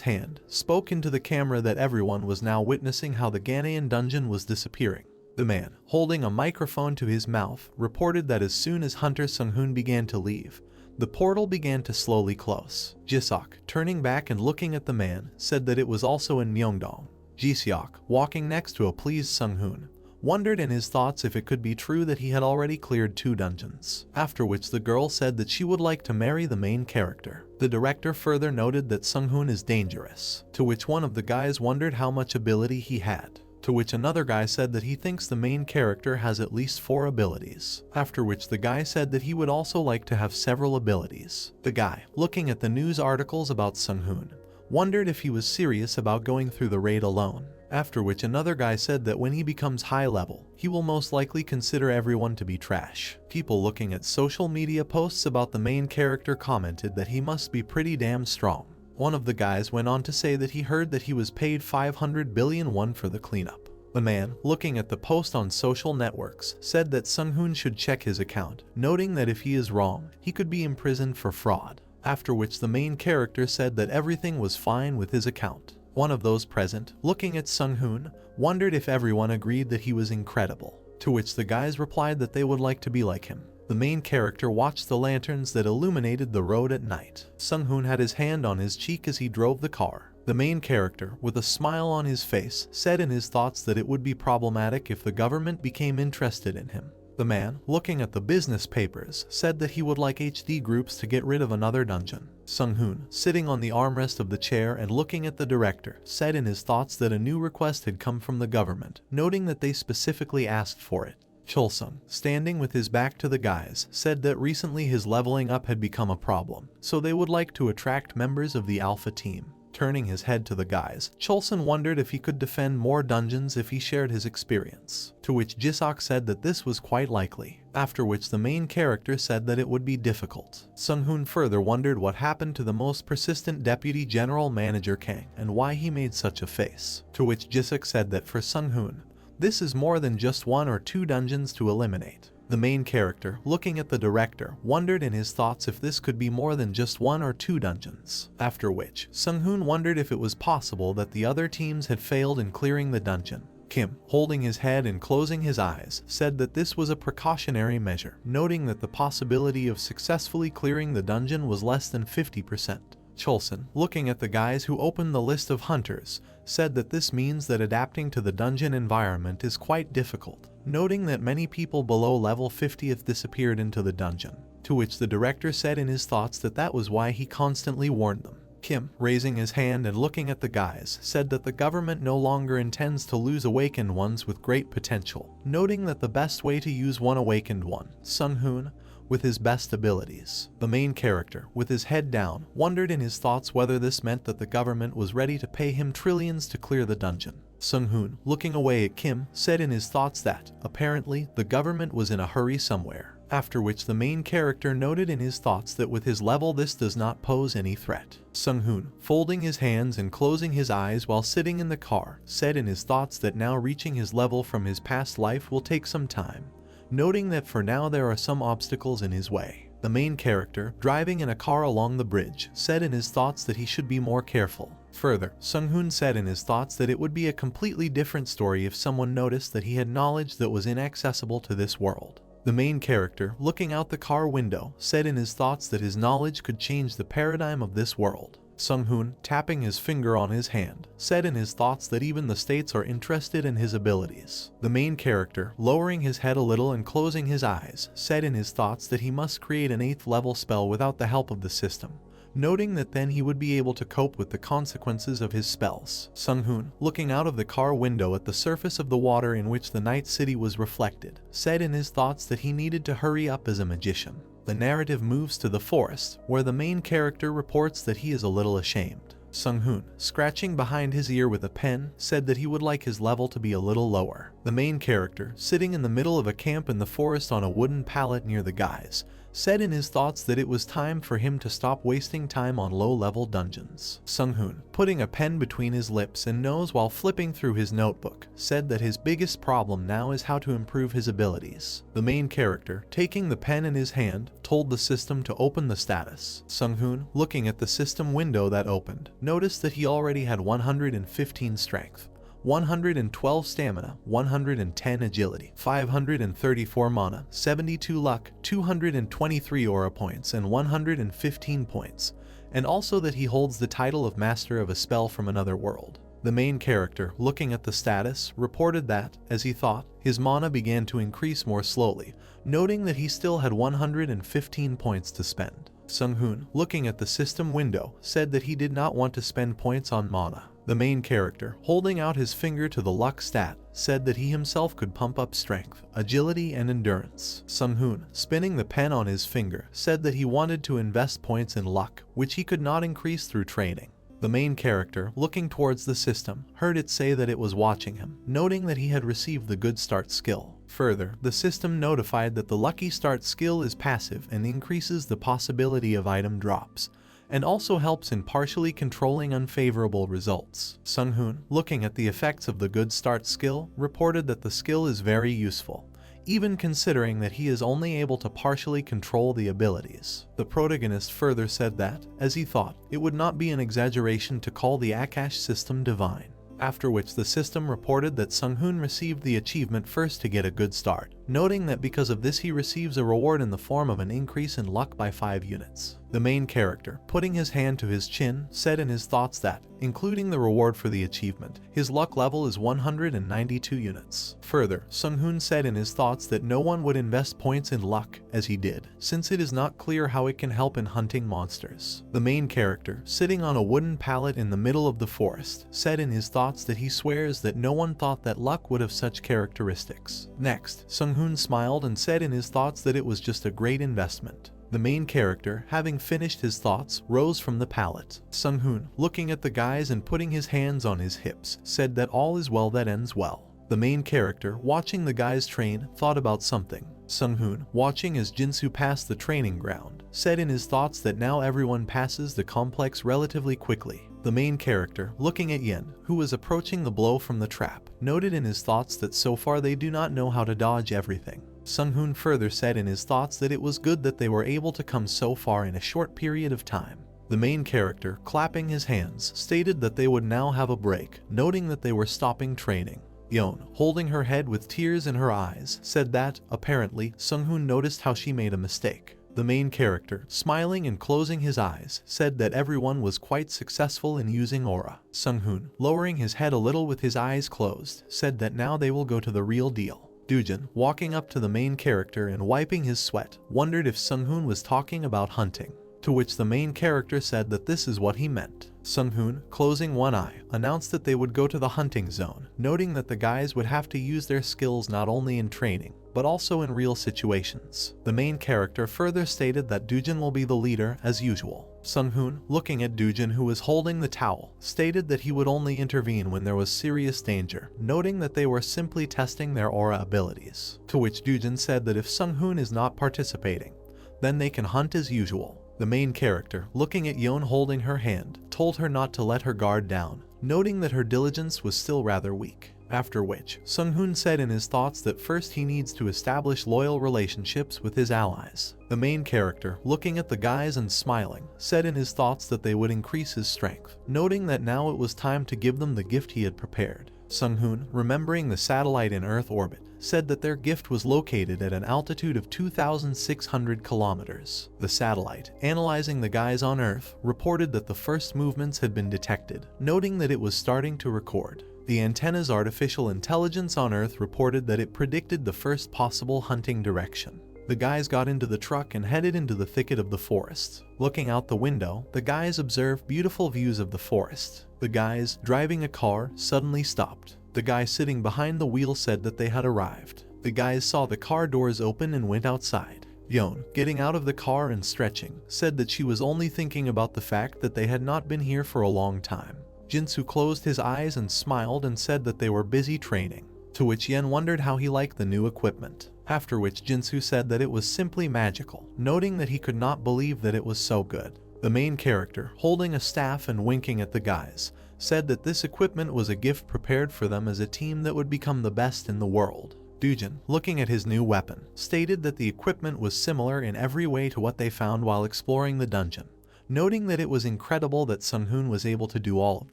Speaker 1: hand, spoke into the camera that everyone was now witnessing how the Ghanaian dungeon was disappearing. The man, holding a microphone to his mouth, reported that as soon as Hunter Sung-hoon began to leave, the portal began to slowly close. Jisok, turning back and looking at the man, said that it was also in Myeongdong. Jiseok, walking next to a pleased Sung-hoon, wondered in his thoughts if it could be true that he had already cleared 2 dungeons, after which the girl said that she would like to marry the main character. The director further noted that Sung-hoon is dangerous, to which one of the guys wondered how much ability he had, to which another guy said that he thinks the main character has at least 4 abilities, after which the guy said that he would also like to have several abilities. The guy, looking at the news articles about Sung-hoon, wondered if he was serious about going through the raid alone, after which another guy said that when he becomes high level, he will most likely consider everyone to be trash. People looking at social media posts about the main character commented that he must be pretty damn strong. One of the guys went on to say that he heard that he was paid 500 billion won for the cleanup. The man, looking at the post on social networks, said that Sung-hoon should check his account, noting that if he is wrong, he could be imprisoned for fraud, after which the main character said that everything was fine with his account. One of those present, looking at Sung-hoon, wondered if everyone agreed that he was incredible, to which the guys replied that they would like to be like him. The main character watched the lanterns that illuminated the road at night. Sung-hoon had his hand on his cheek as he drove the car. The main character, with a smile on his face, said in his thoughts that it would be problematic if the government became interested in him. The man, looking at the business papers, said that he would like HD groups to get rid of another dungeon. Sung-hoon, sitting on the armrest of the chair and looking at the director, said in his thoughts that a new request had come from the government, noting that they specifically asked for it. Chulsung, standing with his back to the guys, said that recently his leveling up had become a problem, so they would like to attract members of the Alpha team. Turning his head to the guys, Chulsung wondered if he could defend more dungeons if he shared his experience, to which Jisok said that this was quite likely, after which the main character said that it would be difficult. Sung-hoon further wondered what happened to the most persistent Deputy General Manager Kang and why he made such a face, to which Jisok said that for Sung-hoon, this is more than just 1 or 2 dungeons to eliminate. The main character, looking at the director, wondered in his thoughts if this could be more than just 1 or 2 dungeons, after which Sung-hoon wondered if it was possible that the other teams had failed in clearing the dungeon. Kim, holding his head and closing his eyes, said that this was a precautionary measure, noting that the possibility of successfully clearing the dungeon was less than 50%. Chulsung, looking at the guys who opened the list of hunters, said that this means that adapting to the dungeon environment is quite difficult, noting that many people below level 50th disappeared into the dungeon, to which the director said in his thoughts that that was why he constantly warned them. Kim, raising his hand and looking at the guys, said that the government no longer intends to lose awakened ones with great potential, noting that the best way to use one awakened one, Sung-hoon, with his best abilities. The main character, with his head down, wondered in his thoughts whether this meant that the government was ready to pay him trillions to clear the dungeon. Sung-hoon, looking away at Kim, said in his thoughts that, apparently, the government was in a hurry somewhere, after which the main character noted in his thoughts that with his level this does not pose any threat. Sung-hoon, folding his hands and closing his eyes while sitting in the car, said in his thoughts that now reaching his level from his past life will take some time, noting that for now there are some obstacles in his way. The main character, driving in a car along the bridge, said in his thoughts that he should be more careful. Further, Sung-hoon said in his thoughts that it would be a completely different story if someone noticed that he had knowledge that was inaccessible to this world. The main character, looking out the car window, said in his thoughts that his knowledge could change the paradigm of this world. Sung-hoon, tapping his finger on his hand, said in his thoughts that even the states are interested in his abilities. The main character, lowering his head a little and closing his eyes, said in his thoughts that he must create an 8th level spell without the help of the system, noting that then he would be able to cope with the consequences of his spells. Sung-hoon, looking out of the car window at the surface of the water in which the night city was reflected, said in his thoughts that he needed to hurry up as a magician. The narrative moves to the forest, where the main character reports that he is a little ashamed. Sung-hoon, scratching behind his ear with a pen, said that he would like his level to be a little lower. The main character, sitting in the middle of a camp in the forest on a wooden pallet near the guys, said in his thoughts that it was time for him to stop wasting time on low-level dungeons. Sung-hoon, putting a pen between his lips and nose while flipping through his notebook, said that his biggest problem now is how to improve his abilities. The main character, taking the pen in his hand, told the system to open the status. Sung-hoon, looking at the system window that opened, noticed that he already had 115 strength, 112 stamina, 110 agility, 534 mana, 72 luck, 223 aura points, and 115 points, and also that he holds the title of Master of a Spell from Another World. The main character, looking at the status, reported that, as he thought, his mana began to increase more slowly, noting that he still had 115 points to spend. Sung-hoon, looking at the system window, said that he did not want to spend points on mana. The main character, holding out his finger to the luck stat, said that he himself could pump up strength, agility, and endurance. Sung-hoon, spinning the pen on his finger, said that he wanted to invest points in luck, which he could not increase through training. The main character, looking towards the system, heard it say that it was watching him, noting that he had received the Good Start skill. Further, the system notified that the Lucky Start skill is passive and increases the possibility of item drops, and also helps in partially controlling unfavorable results. Sung-hoon, looking at the effects of the Good Start skill, reported that the skill is very useful, even considering that he is only able to partially control the abilities. The protagonist further said that, as he thought, it would not be an exaggeration to call the Akash system divine. After which the system reported that Sung-hoon received the achievement first to get a good start, noting that because of this he receives a reward in the form of an increase in luck by 5 units. The main character, putting his hand to his chin, said in his thoughts that, including the reward for the achievement, his luck level is 192 units. Further, Sung-hoon said in his thoughts that no one would invest points in luck, as he did, since it is not clear how it can help in hunting monsters. The main character, sitting on a wooden pallet in the middle of the forest, said in his thoughts that he swears that no one thought that luck would have such characteristics. Next, Sung-hoon smiled and said in his thoughts that it was just a great investment. The main character, having finished his thoughts, rose from the pallet. Sung-hoon, looking at the guys and putting his hands on his hips, said that all is well that ends well. The main character, watching the guys train, thought about something. Sung-hoon, watching as Jinsu passed the training ground, said in his thoughts that now everyone passes the complex relatively quickly. The main character, looking at Yen, who was approaching the blow from the trap, noted in his thoughts that so far they do not know how to dodge everything. Sung-hoon further said in his thoughts that it was good that they were able to come so far in a short period of time. The main character, clapping his hands, stated that they would now have a break, noting that they were stopping training. Yeon, holding her head with tears in her eyes, said that, apparently, Sung-hoon noticed how she made a mistake. The main character, smiling and closing his eyes, said that everyone was quite successful in using aura. Sung-hoon, lowering his head a little with his eyes closed, said that now they will go to the real deal. Dujin, walking up to the main character and wiping his sweat, wondered if Sung-hoon was talking about hunting, to which the main character said that this is what he meant. Sung-hoon, closing one eye, announced that they would go to the hunting zone, noting that the guys would have to use their skills not only in training, but also in real situations. The main character further stated that Dujin will be the leader as usual. Sung-hoon, looking at Dujin who was holding the towel, stated that he would only intervene when there was serious danger, noting that they were simply testing their aura abilities. To which Dujin said that if Sung-hoon is not participating, then they can hunt as usual. The main character, looking at Yeon holding her hand, told her not to let her guard down, noting that her diligence was still rather weak. After which, Sung-hoon said in his thoughts that first he needs to establish loyal relationships with his allies. The main character, looking at the guys and smiling, said in his thoughts that they would increase his strength, noting that now it was time to give them the gift he had prepared. Sung-hoon, remembering the satellite in Earth orbit, said that their gift was located at an altitude of 2,600 kilometers. The satellite, analyzing the guys on Earth, reported that the first movements had been detected, noting that it was starting to record. The antenna's artificial intelligence on Earth reported that it predicted the first possible hunting direction. The guys got into the truck and headed into the thicket of the forest. Looking out the window, the guys observed beautiful views of the forest. The guys, driving a car, suddenly stopped. The guy sitting behind the wheel said that they had arrived. The guys saw the car doors open and went outside. Yeon, getting out of the car and stretching, said that she was only thinking about the fact that they had not been here for a long time. Jinsu closed his eyes and smiled and said that they were busy training. to which Yen wondered how he liked the new equipment. After which Jinsu said that it was simply magical, noting that he could not believe that it was so good. The main character, holding a staff and winking at the guys, said that this equipment was a gift prepared for them as a team that would become the best in the world. Dujin, looking at his new weapon, stated that the equipment was similar in every way to what they found while exploring the dungeon, noting that it was incredible that Sung-hoon was able to do all of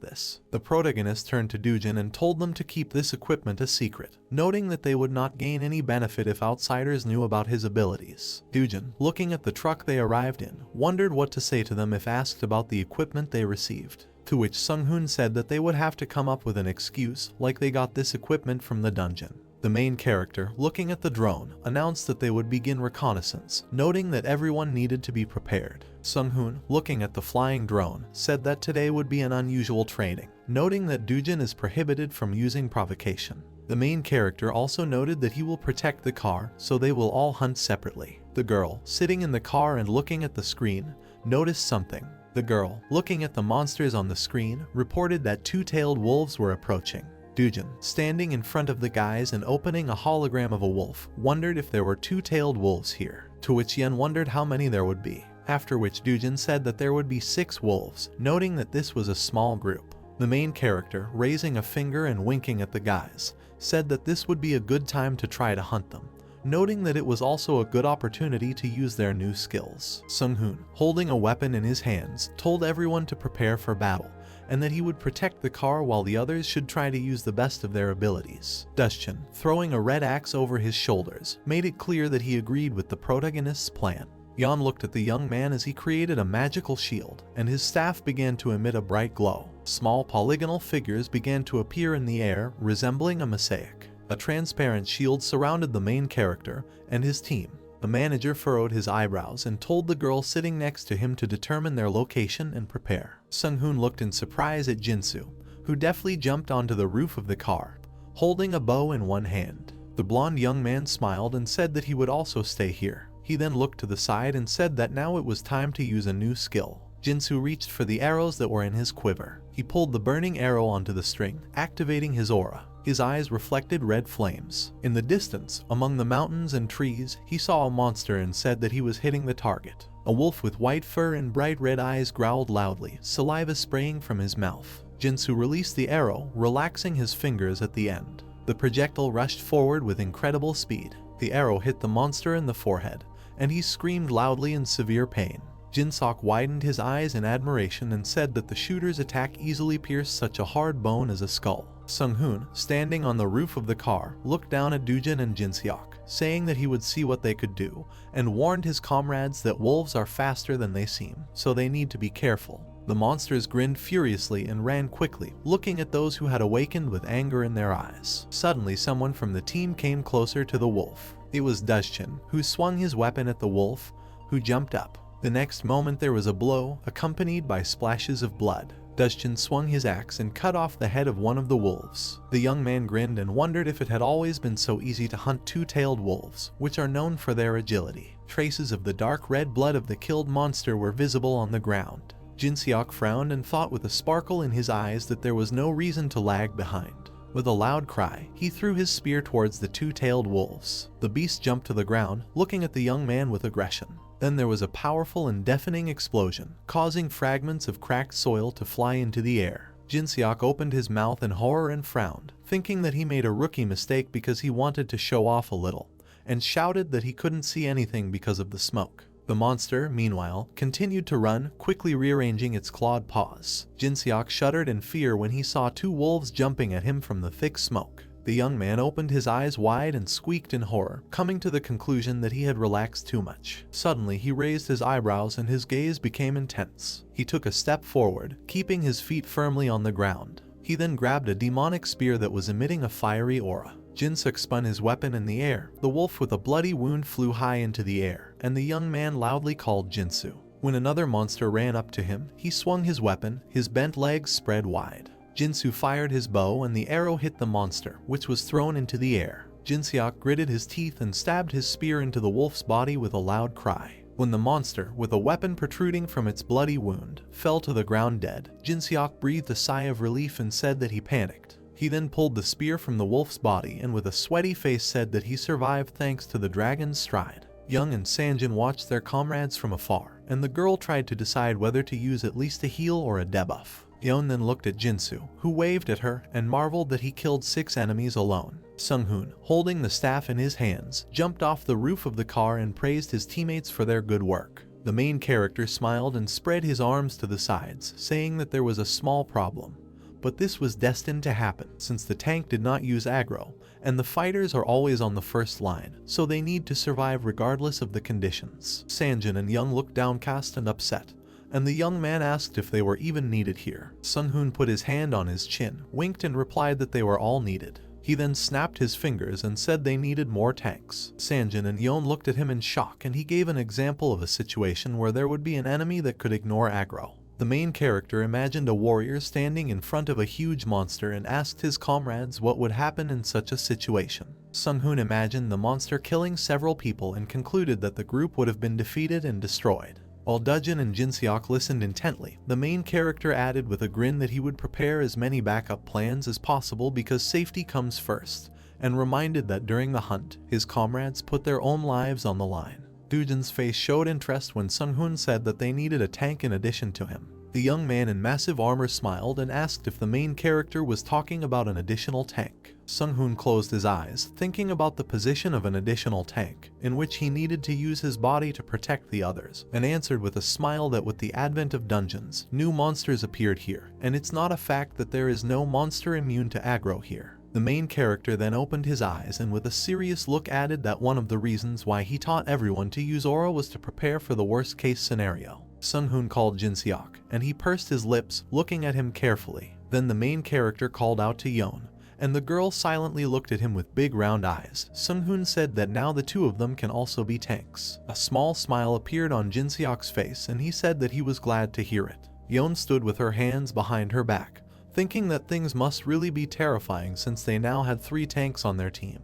Speaker 1: this. The protagonist turned to Dujin and told them to keep this equipment a secret, noting that they would not gain any benefit if outsiders knew about his abilities. Dujin, looking at the truck they arrived in, wondered what to say to them if asked about the equipment they received, to which Sung-hoon said that they would have to come up with an excuse, like they got this equipment from the dungeon. The main character, looking at the drone, announced that they would begin reconnaissance, noting that everyone needed to be prepared. Sung-hoon, looking at the flying drone, said that today would be an unusual training, noting that Dujin is prohibited from using provocation. The main character also noted that he will protect the car, so they will all hunt separately. The girl, sitting in the car and looking at the screen, noticed something. The girl, looking at the monsters on the screen, reported that two-tailed wolves were approaching. Dujin, standing in front of the guys and opening a hologram of a wolf, wondered if there were two-tailed wolves here, to which Yen wondered how many there would be, after which Dujin said that there would be 6 wolves, noting that this was a small group. The main character, raising a finger and winking at the guys, said that this would be a good time to try to hunt them, noting that it was also a good opportunity to use their new skills. Sung-hoon, holding a weapon in his hands, told everyone to prepare for battle, and that he would protect the car while the others should try to use the best of their abilities. Dustin, throwing a red axe over his shoulders, made it clear that he agreed with the protagonist's plan. Yan looked at the young man as he created a magical shield, and his staff began to emit a bright glow. Small polygonal figures began to appear in the air, resembling a mosaic. A transparent shield surrounded the main character and his team. The manager furrowed his eyebrows and told the girl sitting next to him to determine their location and prepare. Sung-hoon looked in surprise at Jinsu, who deftly jumped onto the roof of the car, holding a bow in one hand. The blonde young man smiled and said that he would also stay here. He then looked to the side and said that now it was time to use a new skill. Jinsu reached for the arrows that were in his quiver. He pulled the burning arrow onto the string, activating his aura. His eyes reflected red flames. In the distance, among the mountains and trees, he saw a monster and said that he was hitting the target. A wolf with white fur and bright red eyes growled loudly, saliva spraying from his mouth. Jinsu released the arrow, relaxing his fingers at the end. The projectile rushed forward with incredible speed. The arrow hit the monster in the forehead, and he screamed loudly in severe pain. Jinsok widened his eyes in admiration and said that the shooter's attack easily pierced such a hard bone as a skull. Sung-hoon, standing on the roof of the car, looked down at Dujin and Jinseok, saying that he would see what they could do, and warned his comrades that wolves are faster than they seem, so they need to be careful. The monsters grinned furiously and ran quickly, looking at those who had awakened with anger in their eyes. Suddenly, someone from the team came closer to the wolf. It was Dustin, who swung his weapon at the wolf, who jumped up. The next moment there was a blow, accompanied by splashes of blood. Dustin swung his axe and cut off the head of one of the wolves. The young man grinned and wondered if it had always been so easy to hunt two-tailed wolves, which are known for their agility. Traces of the dark red blood of the killed monster were visible on the ground. Jinseok frowned and thought with a sparkle in his eyes that there was no reason to lag behind. With a loud cry, he threw his spear towards the two-tailed wolves. The beast jumped to the ground, looking at the young man with aggression. Then there was a powerful and deafening explosion, causing fragments of cracked soil to fly into the air. Jinseok opened his mouth in horror and frowned, thinking that he made a rookie mistake because he wanted to show off a little, and shouted that he couldn't see anything because of the smoke. The monster, meanwhile, continued to run, quickly rearranging its clawed paws. Jinseok shuddered in fear when he saw 2 wolves jumping at him from the thick smoke. The young man opened his eyes wide and squeaked in horror, coming to the conclusion that he had relaxed too much. Suddenly, he raised his eyebrows and his gaze became intense. He took a step forward, keeping his feet firmly on the ground. He then grabbed a demonic spear that was emitting a fiery aura. Jinseok spun his weapon in the air. The wolf with a bloody wound flew high into the air, and the young man loudly called Jinsu. When another monster ran up to him, he swung his weapon, his bent legs spread wide. Jinsu fired his bow and the arrow hit the monster, which was thrown into the air. Jinseok gritted his teeth and stabbed his spear into the wolf's body with a loud cry. When the monster, with a weapon protruding from its bloody wound, fell to the ground dead, Jinseok breathed a sigh of relief and said that he panicked. He then pulled the spear from the wolf's body and with a sweaty face said that he survived thanks to the dragon's stride. Young and Sanjin watched their comrades from afar, and the girl tried to decide whether to use at least a heal or a debuff. Yeon then looked at Jinsu, who waved at her and marveled that he killed 6 enemies alone. Sunghoon, holding the staff in his hands, jumped off the roof of the car and praised his teammates for their good work. The main character smiled and spread his arms to the sides, saying that there was a small problem. But this was destined to happen, since the tank did not use aggro, and the fighters are always on the first line, so they need to survive regardless of the conditions. Sanjin and Young looked downcast and upset, and the young man asked if they were even needed here. Sunghoon put his hand on his chin, winked and replied that they were all needed. He then snapped his fingers and said they needed more tanks. Sanjin and Yeon looked at him in shock and he gave an example of a situation where there would be an enemy that could ignore aggro. The main character imagined a warrior standing in front of a huge monster and asked his comrades what would happen in such a situation. Sunghoon imagined the monster killing several people and concluded that the group would have been defeated and destroyed. While Dujin and Jinseok listened intently, the main character added with a grin that he would prepare as many backup plans as possible because safety comes first, and reminded that during the hunt, his comrades put their own lives on the line. Dujin's face showed interest when Sunghoon said that they needed a tank in addition to him. The young man in massive armor smiled and asked if the main character was talking about an additional tank. Sunghoon closed his eyes, thinking about the position of an additional tank, in which he needed to use his body to protect the others, and answered with a smile that with the advent of dungeons, new monsters appeared here, and it's not a fact that there is no monster immune to aggro here. The main character then opened his eyes and with a serious look added that one of the reasons why he taught everyone to use aura was to prepare for the worst case scenario. Sunghoon called Jinseok, and he pursed his lips, looking at him carefully. Then the main character called out to Yeon, and the girl silently looked at him with big round eyes. Sunghoon said that now the two of them can also be tanks. A small smile appeared on Jinseok's face and he said that he was glad to hear it. Yeon stood with her hands behind her back, thinking that things must really be terrifying since they now had 3 tanks on their team,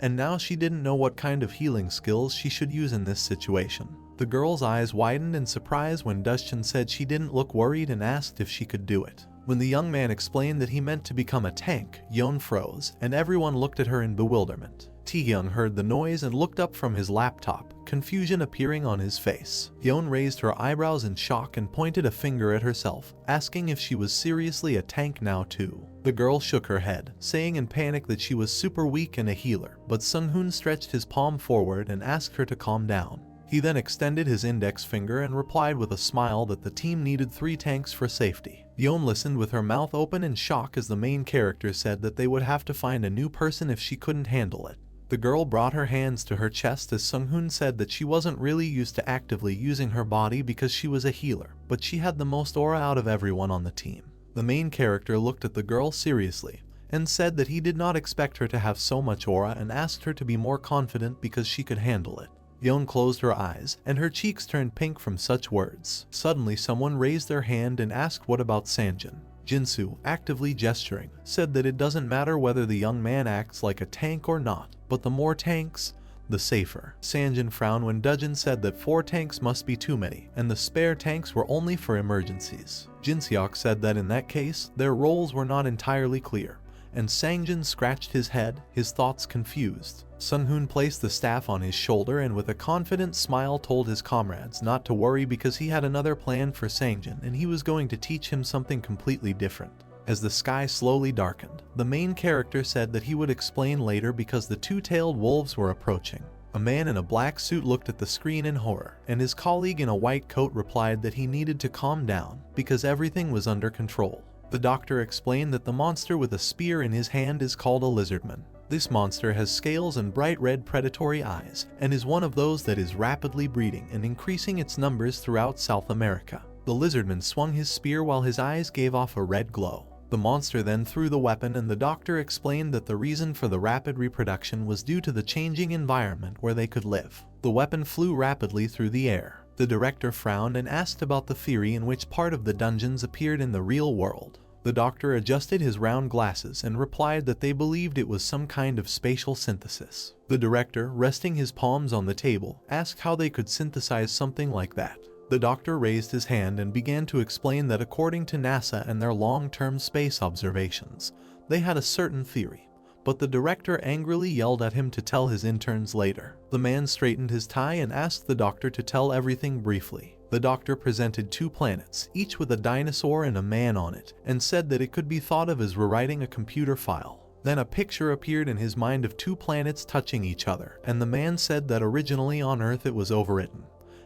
Speaker 1: and now she didn't know what kind of healing skills she should use in this situation. The girl's eyes widened in surprise when Dustin said she didn't look worried and asked if she could do it. When the young man explained that he meant to become a tank, Yeon froze, and everyone looked at her in bewilderment. Taehyung heard the noise and looked up from his laptop, confusion appearing on his face. Yeon raised her eyebrows in shock and pointed a finger at herself, asking if she was seriously a tank now too. The girl shook her head, saying in panic that she was super weak and a healer, but Sunghoon stretched his palm forward and asked her to calm down. He then extended his index finger and replied with a smile that the team needed 3 tanks for safety. Yeon listened with her mouth open in shock as the main character said that they would have to find a new person if she couldn't handle it. The girl brought her hands to her chest as Sunghoon said that she wasn't really used to actively using her body because she was a healer, but she had the most aura out of everyone on the team. The main character looked at the girl seriously and said that he did not expect her to have so much aura and asked her to be more confident because she could handle it. Yeon closed her eyes, and her cheeks turned pink from such words. Suddenly someone raised their hand and asked what about Sanjin. Jinsu, actively gesturing, said that it doesn't matter whether the young man acts like a tank or not, but the more tanks, the safer. Sanjin frowned when Dujin said that 4 tanks must be too many, and the spare tanks were only for emergencies. Jinseok said that in that case, their roles were not entirely clear, and Sangjin scratched his head, his thoughts confused. Sunghoon placed the staff on his shoulder and with a confident smile told his comrades not to worry because he had another plan for Sangjin and he was going to teach him something completely different. As the sky slowly darkened, the main character said that he would explain later because the 2-tailed wolves were approaching. A man in a black suit looked at the screen in horror, and his colleague in a white coat replied that he needed to calm down because everything was under control. The doctor explained that the monster with a spear in his hand is called a lizardman. This monster has scales and bright red predatory eyes, and is one of those that is rapidly breeding and increasing its numbers throughout South America. The lizardman swung his spear while his eyes gave off a red glow. The monster then threw the weapon and the doctor explained that the reason for the rapid reproduction was due to the changing environment where they could live. The weapon flew rapidly through the air. The director frowned and asked about the theory in which part of the dungeons appeared in the real world. The doctor adjusted his round glasses and replied that they believed it was some kind of spatial synthesis. The director, resting his palms on the table, asked how they could synthesize something like that. The doctor raised his hand and began to explain that according to NASA and their long-term space observations, They had a certain theory, but the director angrily yelled at him to tell his interns later. The man straightened his tie and asked the doctor to tell everything briefly. The doctor presented 2 planets, each with a dinosaur and a man on it, and said that it could be thought of as rewriting a computer file. Then a picture appeared in his mind of 2 planets touching each other, and the man said that originally on Earth it was overwritten,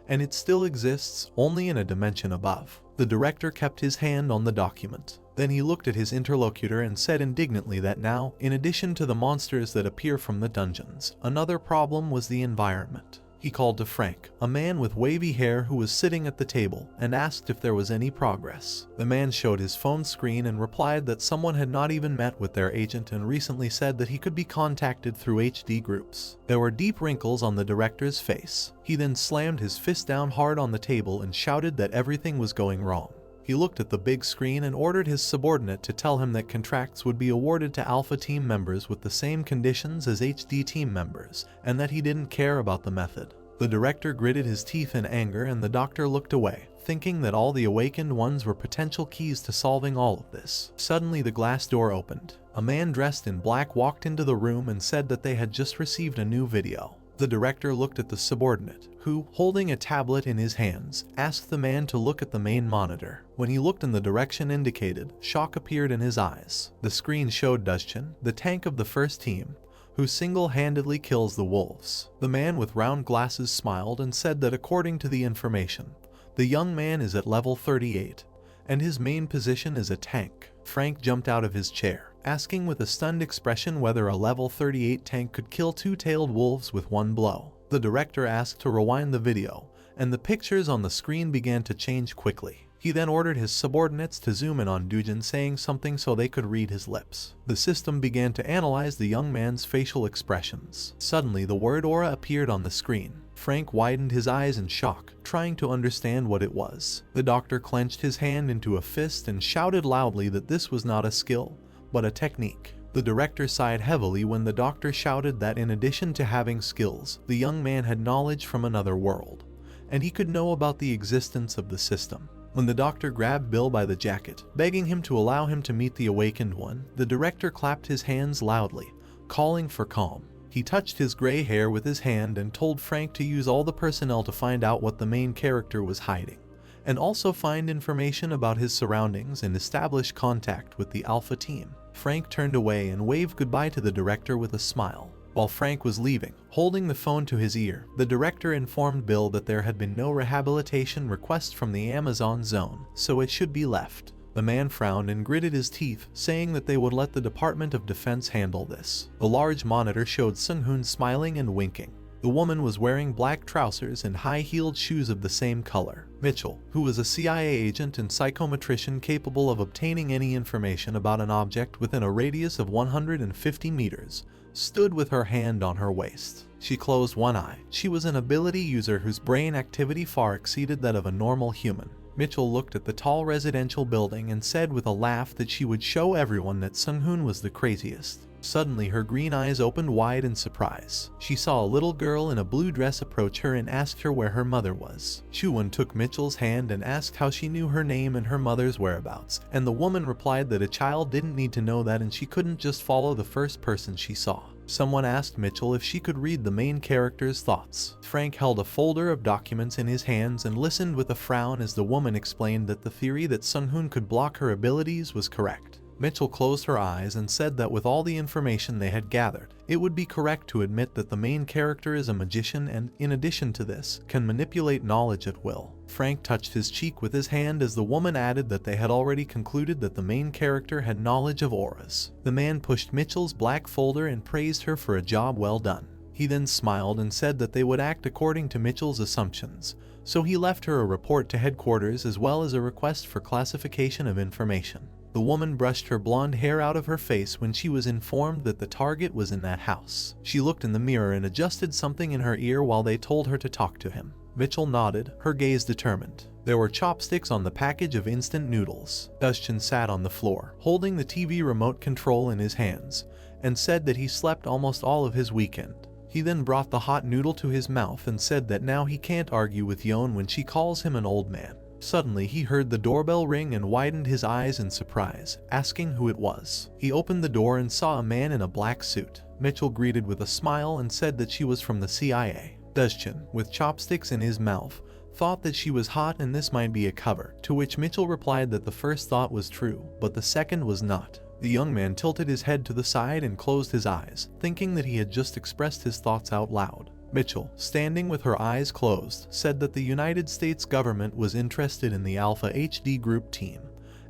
Speaker 1: and it still exists, only in a dimension above. The director kept his hand on the document. Then he looked at his interlocutor and said indignantly that now, in addition to the monsters that appear from the dungeons, another problem was the environment. He called to Frank, a man with wavy hair who was sitting at the table, and asked if there was any progress. The man showed his phone screen and replied that someone had not even met with their agent and recently said that he could be contacted through HD groups. There were deep wrinkles on the director's face. He then slammed his fist down hard on the table and shouted that everything was going wrong. He looked at the big screen and ordered his subordinate to tell him that contracts would be awarded to Alpha team members with the same conditions as HD team members, and that he didn't care about the method. The director gritted his teeth in anger and the doctor looked away, thinking that all the awakened ones were potential keys to solving all of this. Suddenly the glass door opened. A man dressed in black walked into the room and said that they had just received a new video. The director looked at the subordinate, who, holding a tablet in his hands, asked the man to look at the main monitor. When he looked in the direction indicated, shock appeared in his eyes. The screen showed Dustin, the tank of the first team, who single-handedly kills the wolves. The man with round glasses smiled and said that according to the information, the young man is at level 38, and his main position is a tank. Frank jumped out of his chair, asking with a stunned expression whether a level 38 tank could kill 2-tailed wolves with one blow. The director asked to rewind the video, and the pictures on the screen began to change quickly. He then ordered his subordinates to zoom in on Dujin saying something so they could read his lips. The system began to analyze the young man's facial expressions. Suddenly the word aura appeared on the screen. Frank widened his eyes in shock, trying to understand what it was. The doctor clenched his hand into a fist and shouted loudly that this was not a skill, but a technique. The director sighed heavily when the doctor shouted that in addition to having skills, the young man had knowledge from another world, and he could know about the existence of the system. When the doctor grabbed Bill by the jacket, begging him to allow him to meet the awakened one, the director clapped his hands loudly, calling for calm. He touched his gray hair with his hand and told Frank to use all the personnel to find out what the main character was hiding, and also find information about his surroundings and establish contact with the Alpha team. Frank turned away and waved goodbye to the director with a smile. While Frank was leaving, holding the phone to his ear, the director informed Bill that there had been no rehabilitation request from the Amazon zone, so it should be left. The man frowned and gritted his teeth, saying that they would let the Department of Defense handle this. The large monitor showed Sung-hoon smiling and winking. The woman was wearing black trousers and high-heeled shoes of the same color. Mitchell, who was a CIA agent and psychometrician capable of obtaining any information about an object within a radius of 150 meters, stood with her hand on her waist. She closed one eye. She was an ability user whose brain activity far exceeded that of a normal human. Mitchell looked at the tall residential building and said with a laugh that she would show everyone that Sung-hoon was the craziest. Suddenly her green eyes opened wide in surprise. She saw a little girl in a blue dress approach her and asked her where her mother was. Chuan took Mitchell's hand and asked how she knew her name and her mother's whereabouts, and the woman replied that a child didn't need to know that and she couldn't just follow the first person she saw. Someone asked Mitchell if she could read the main character's thoughts. Frank held a folder of documents in his hands and listened with a frown as the woman explained that the theory that Sung-hoon could block her abilities was correct. Mitchell closed her eyes and said that with all the information they had gathered, it would be correct to admit that the main character is a magician and, in addition to this, can manipulate knowledge at will. Frank touched his cheek with his hand as the woman added that they had already concluded that the main character had knowledge of auras. The man pushed Mitchell's black folder and praised her for a job well done. He then smiled and said that they would act according to Mitchell's assumptions, so he left her a report to headquarters as well as a request for classification of information. The woman brushed her blonde hair out of her face when she was informed that the target was in that house. She looked in the mirror and adjusted something in her ear while they told her to talk to him. Mitchell nodded, her gaze determined. There were chopsticks on the package of instant noodles. Dustin sat on the floor, holding the TV remote control in his hands, and said that he slept almost all of his weekend. He then brought the hot noodle to his mouth and said that now he can't argue with Yeon when she calls him an old man. Suddenly he heard the doorbell ring and widened his eyes in surprise, asking who it was. He opened the door and saw a man in a black suit. Mitchell greeted with a smile and said that she was from the CIA. Dustin, with chopsticks in his mouth, thought that she was hot and this might be a cover, to which Mitchell replied that the first thought was true, but the second was not. The young man tilted his head to the side and closed his eyes, thinking that he had just expressed his thoughts out loud. Mitchell, standing with her eyes closed, said that the United States government was interested in the Alpha HD group team,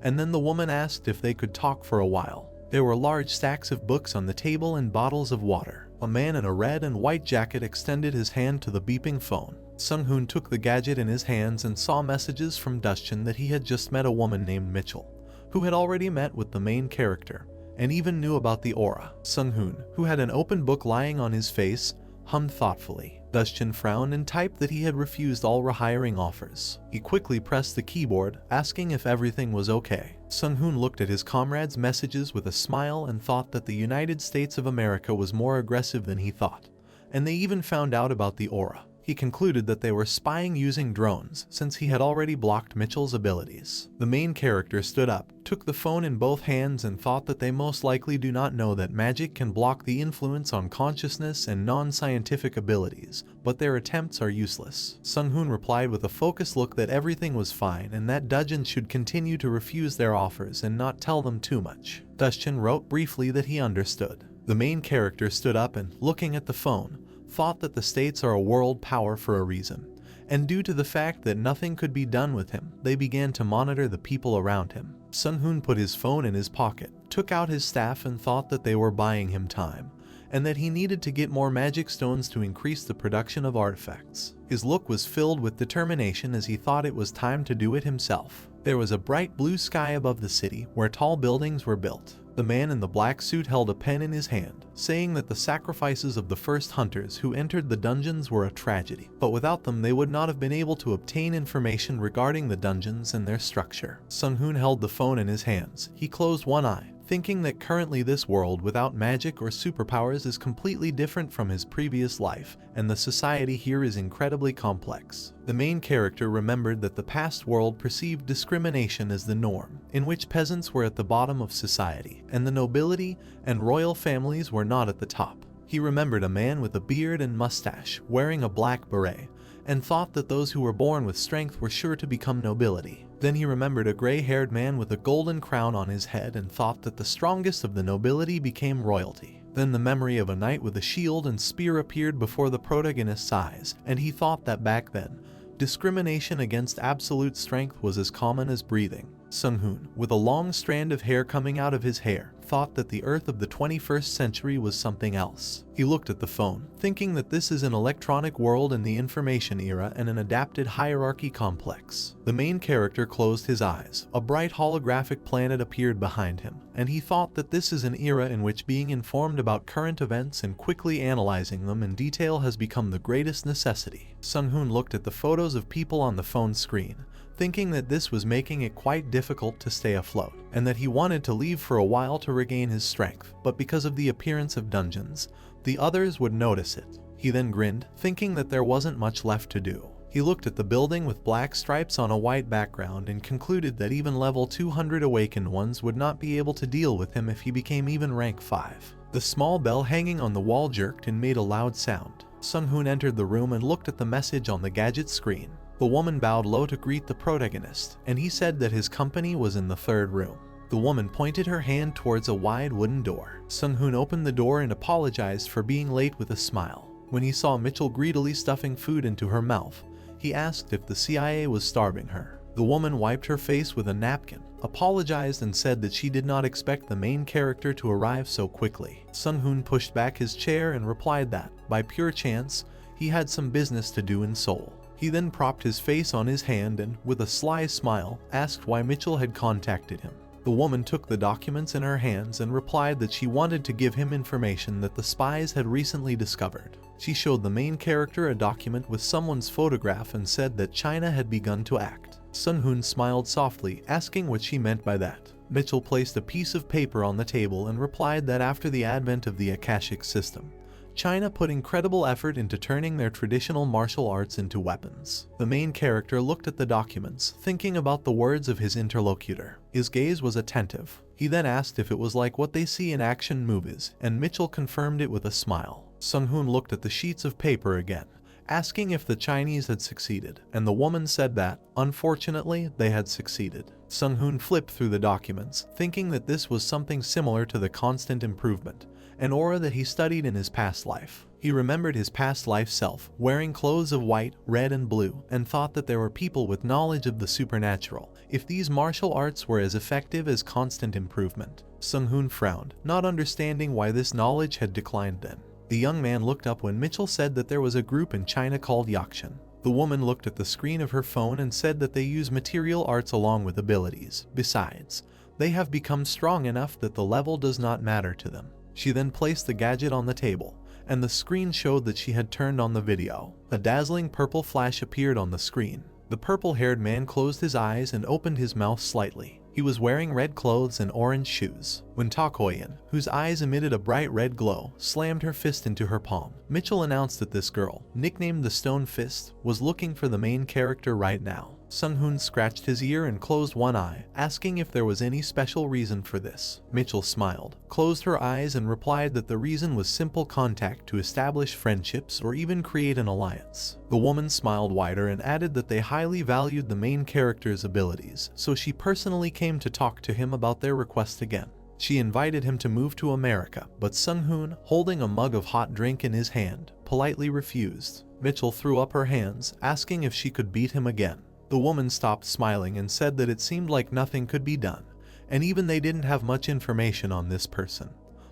Speaker 1: and then the woman asked if they could talk for a while. There were large stacks of books on the table and bottles of water. A man in a red and white jacket extended his hand to the beeping phone. Sung-hoon took the gadget in his hands and saw messages from Dustin that he had just met a woman named Mitchell, who had already met with the main character, and even knew about the aura. Sung-hoon, who had an open book lying on his face, hummed thoughtfully. Dustin frowned and typed that he had refused all rehiring offers. He quickly pressed the keyboard, asking if everything was okay. Sung-hoon looked at his comrade's messages with a smile and thought that the United States of America was more aggressive than he thought, and they even found out about the aura. He concluded that they were spying using drones, since he had already blocked Mitchell's abilities. The main character stood up, took the phone in both hands and thought that they most likely do not know that magic can block the influence on consciousness and non-scientific abilities, but their attempts are useless. Sung-hoon replied with a focused look that everything was fine and that Dustin should continue to refuse their offers and not tell them too much. Dustin wrote briefly that he understood. The main character stood up and, looking at the phone, thought that the states are a world power for a reason, and due to the fact that nothing could be done with him, they began to monitor the people around him. Sung-hoon put his phone in his pocket, took out his staff and thought that they were buying him time, and that he needed to get more magic stones to increase the production of artifacts. His look was filled with determination as he thought it was time to do it himself. There was a bright blue sky above the city, where tall buildings were built. The man in the black suit held a pen in his hand, saying that the sacrifices of the first hunters who entered the dungeons were a tragedy, but without them they would not have been able to obtain information regarding the dungeons and their structure. Sung-hoon held the phone in his hands. He closed one eye, thinking that currently this world without magic or superpowers is completely different from his previous life, and the society here is incredibly complex. The main character remembered that the past world perceived discrimination as the norm, in which peasants were at the bottom of society, and the nobility and royal families were not at the top. He remembered a man with a beard and mustache, wearing a black beret, and thought that those who were born with strength were sure to become nobility. Then he remembered a gray-haired man with a golden crown on his head and thought that the strongest of the nobility became royalty. Then the memory of a knight with a shield and spear appeared before the protagonist's eyes, and he thought that back then, discrimination against absolute strength was as common as breathing. Sung-hoon, with a long strand of hair coming out of his hair, thought that the Earth of the 21st century was something else. He looked at the phone, thinking that this is an electronic world in the information era and an adapted hierarchy complex. The main character closed his eyes. A bright holographic planet appeared behind him, and he thought that this is an era in which being informed about current events and quickly analyzing them in detail has become the greatest necessity. Sung-hoon looked at the photos of people on the phone screen, thinking that this was making it quite difficult to stay afloat, and that he wanted to leave for a while to regain his strength, but because of the appearance of dungeons, the others would notice it. He then grinned, thinking that there wasn't much left to do. He looked at the building with black stripes on a white background and concluded that even level 200 awakened ones would not be able to deal with him if he became even rank 5. The small bell hanging on the wall jerked and made a loud sound. Sung-hoon entered the room and looked at the message on the gadget screen. The woman bowed low to greet the protagonist, and he said that his company was in the third room. The woman pointed her hand towards a wide wooden door. Sung-hoon opened the door and apologized for being late with a smile. When he saw Mitchell greedily stuffing food into her mouth, he asked if the CIA was starving her. The woman wiped her face with a napkin, apologized and said that she did not expect the main character to arrive so quickly. Sung-hoon pushed back his chair and replied that, by pure chance, he had some business to do in Seoul. He then propped his face on his hand and, with a sly smile, asked why Mitchell had contacted him. The woman took the documents in her hands and replied that she wanted to give him information that the spies had recently discovered. She showed the main character a document with someone's photograph and said that China had begun to act. Sung-hoon smiled softly, asking what she meant by that. Mitchell placed a piece of paper on the table and replied that after the advent of the Akashic system, China put incredible effort into turning their traditional martial arts into weapons. The main character looked at the documents, thinking about the words of his interlocutor. His gaze was attentive. He then asked if it was like what they see in action movies, and Mitchell confirmed it with a smile. Sung-hoon looked at the sheets of paper again, asking if the Chinese had succeeded, and the woman said that, unfortunately, they had succeeded. Sung-hoon flipped through the documents, thinking that this was something similar to the constant improvement, an aura that he studied in his past life. He remembered his past life self, wearing clothes of white, red, and blue, and thought that there were people with knowledge of the supernatural, if these martial arts were as effective as constant improvement. Sung-hoon frowned, not understanding why this knowledge had declined then. The young man looked up when Mitchell said that there was a group in China called Yakshan. The woman looked at the screen of her phone and said that they use material arts along with abilities. Besides, they have become strong enough that the level does not matter to them. She then placed the gadget on the table, and the screen showed that she had turned on the video. A dazzling purple flash appeared on the screen. The purple-haired man closed his eyes and opened his mouth slightly. He was wearing red clothes and orange shoes. When Takoyan, whose eyes emitted a bright red glow, slammed her fist into her palm, Mitchell announced that this girl, nicknamed the Stone Fist, was looking for the main character right now. Sung-hoon scratched his ear and closed one eye, asking if there was any special reason for this. Mitchell smiled, closed her eyes, and replied that the reason was simple contact to establish friendships or even create an alliance. The woman smiled wider and added that they highly valued the main character's abilities, so she personally came to talk to him about their request again. She invited him to move to America, but Sung-hoon, holding a mug of hot drink in his hand, politely refused. Mitchell threw up her hands, asking if she could beat him again. The woman stopped smiling and said that it seemed like nothing could be done, and even they didn't have much information on this person.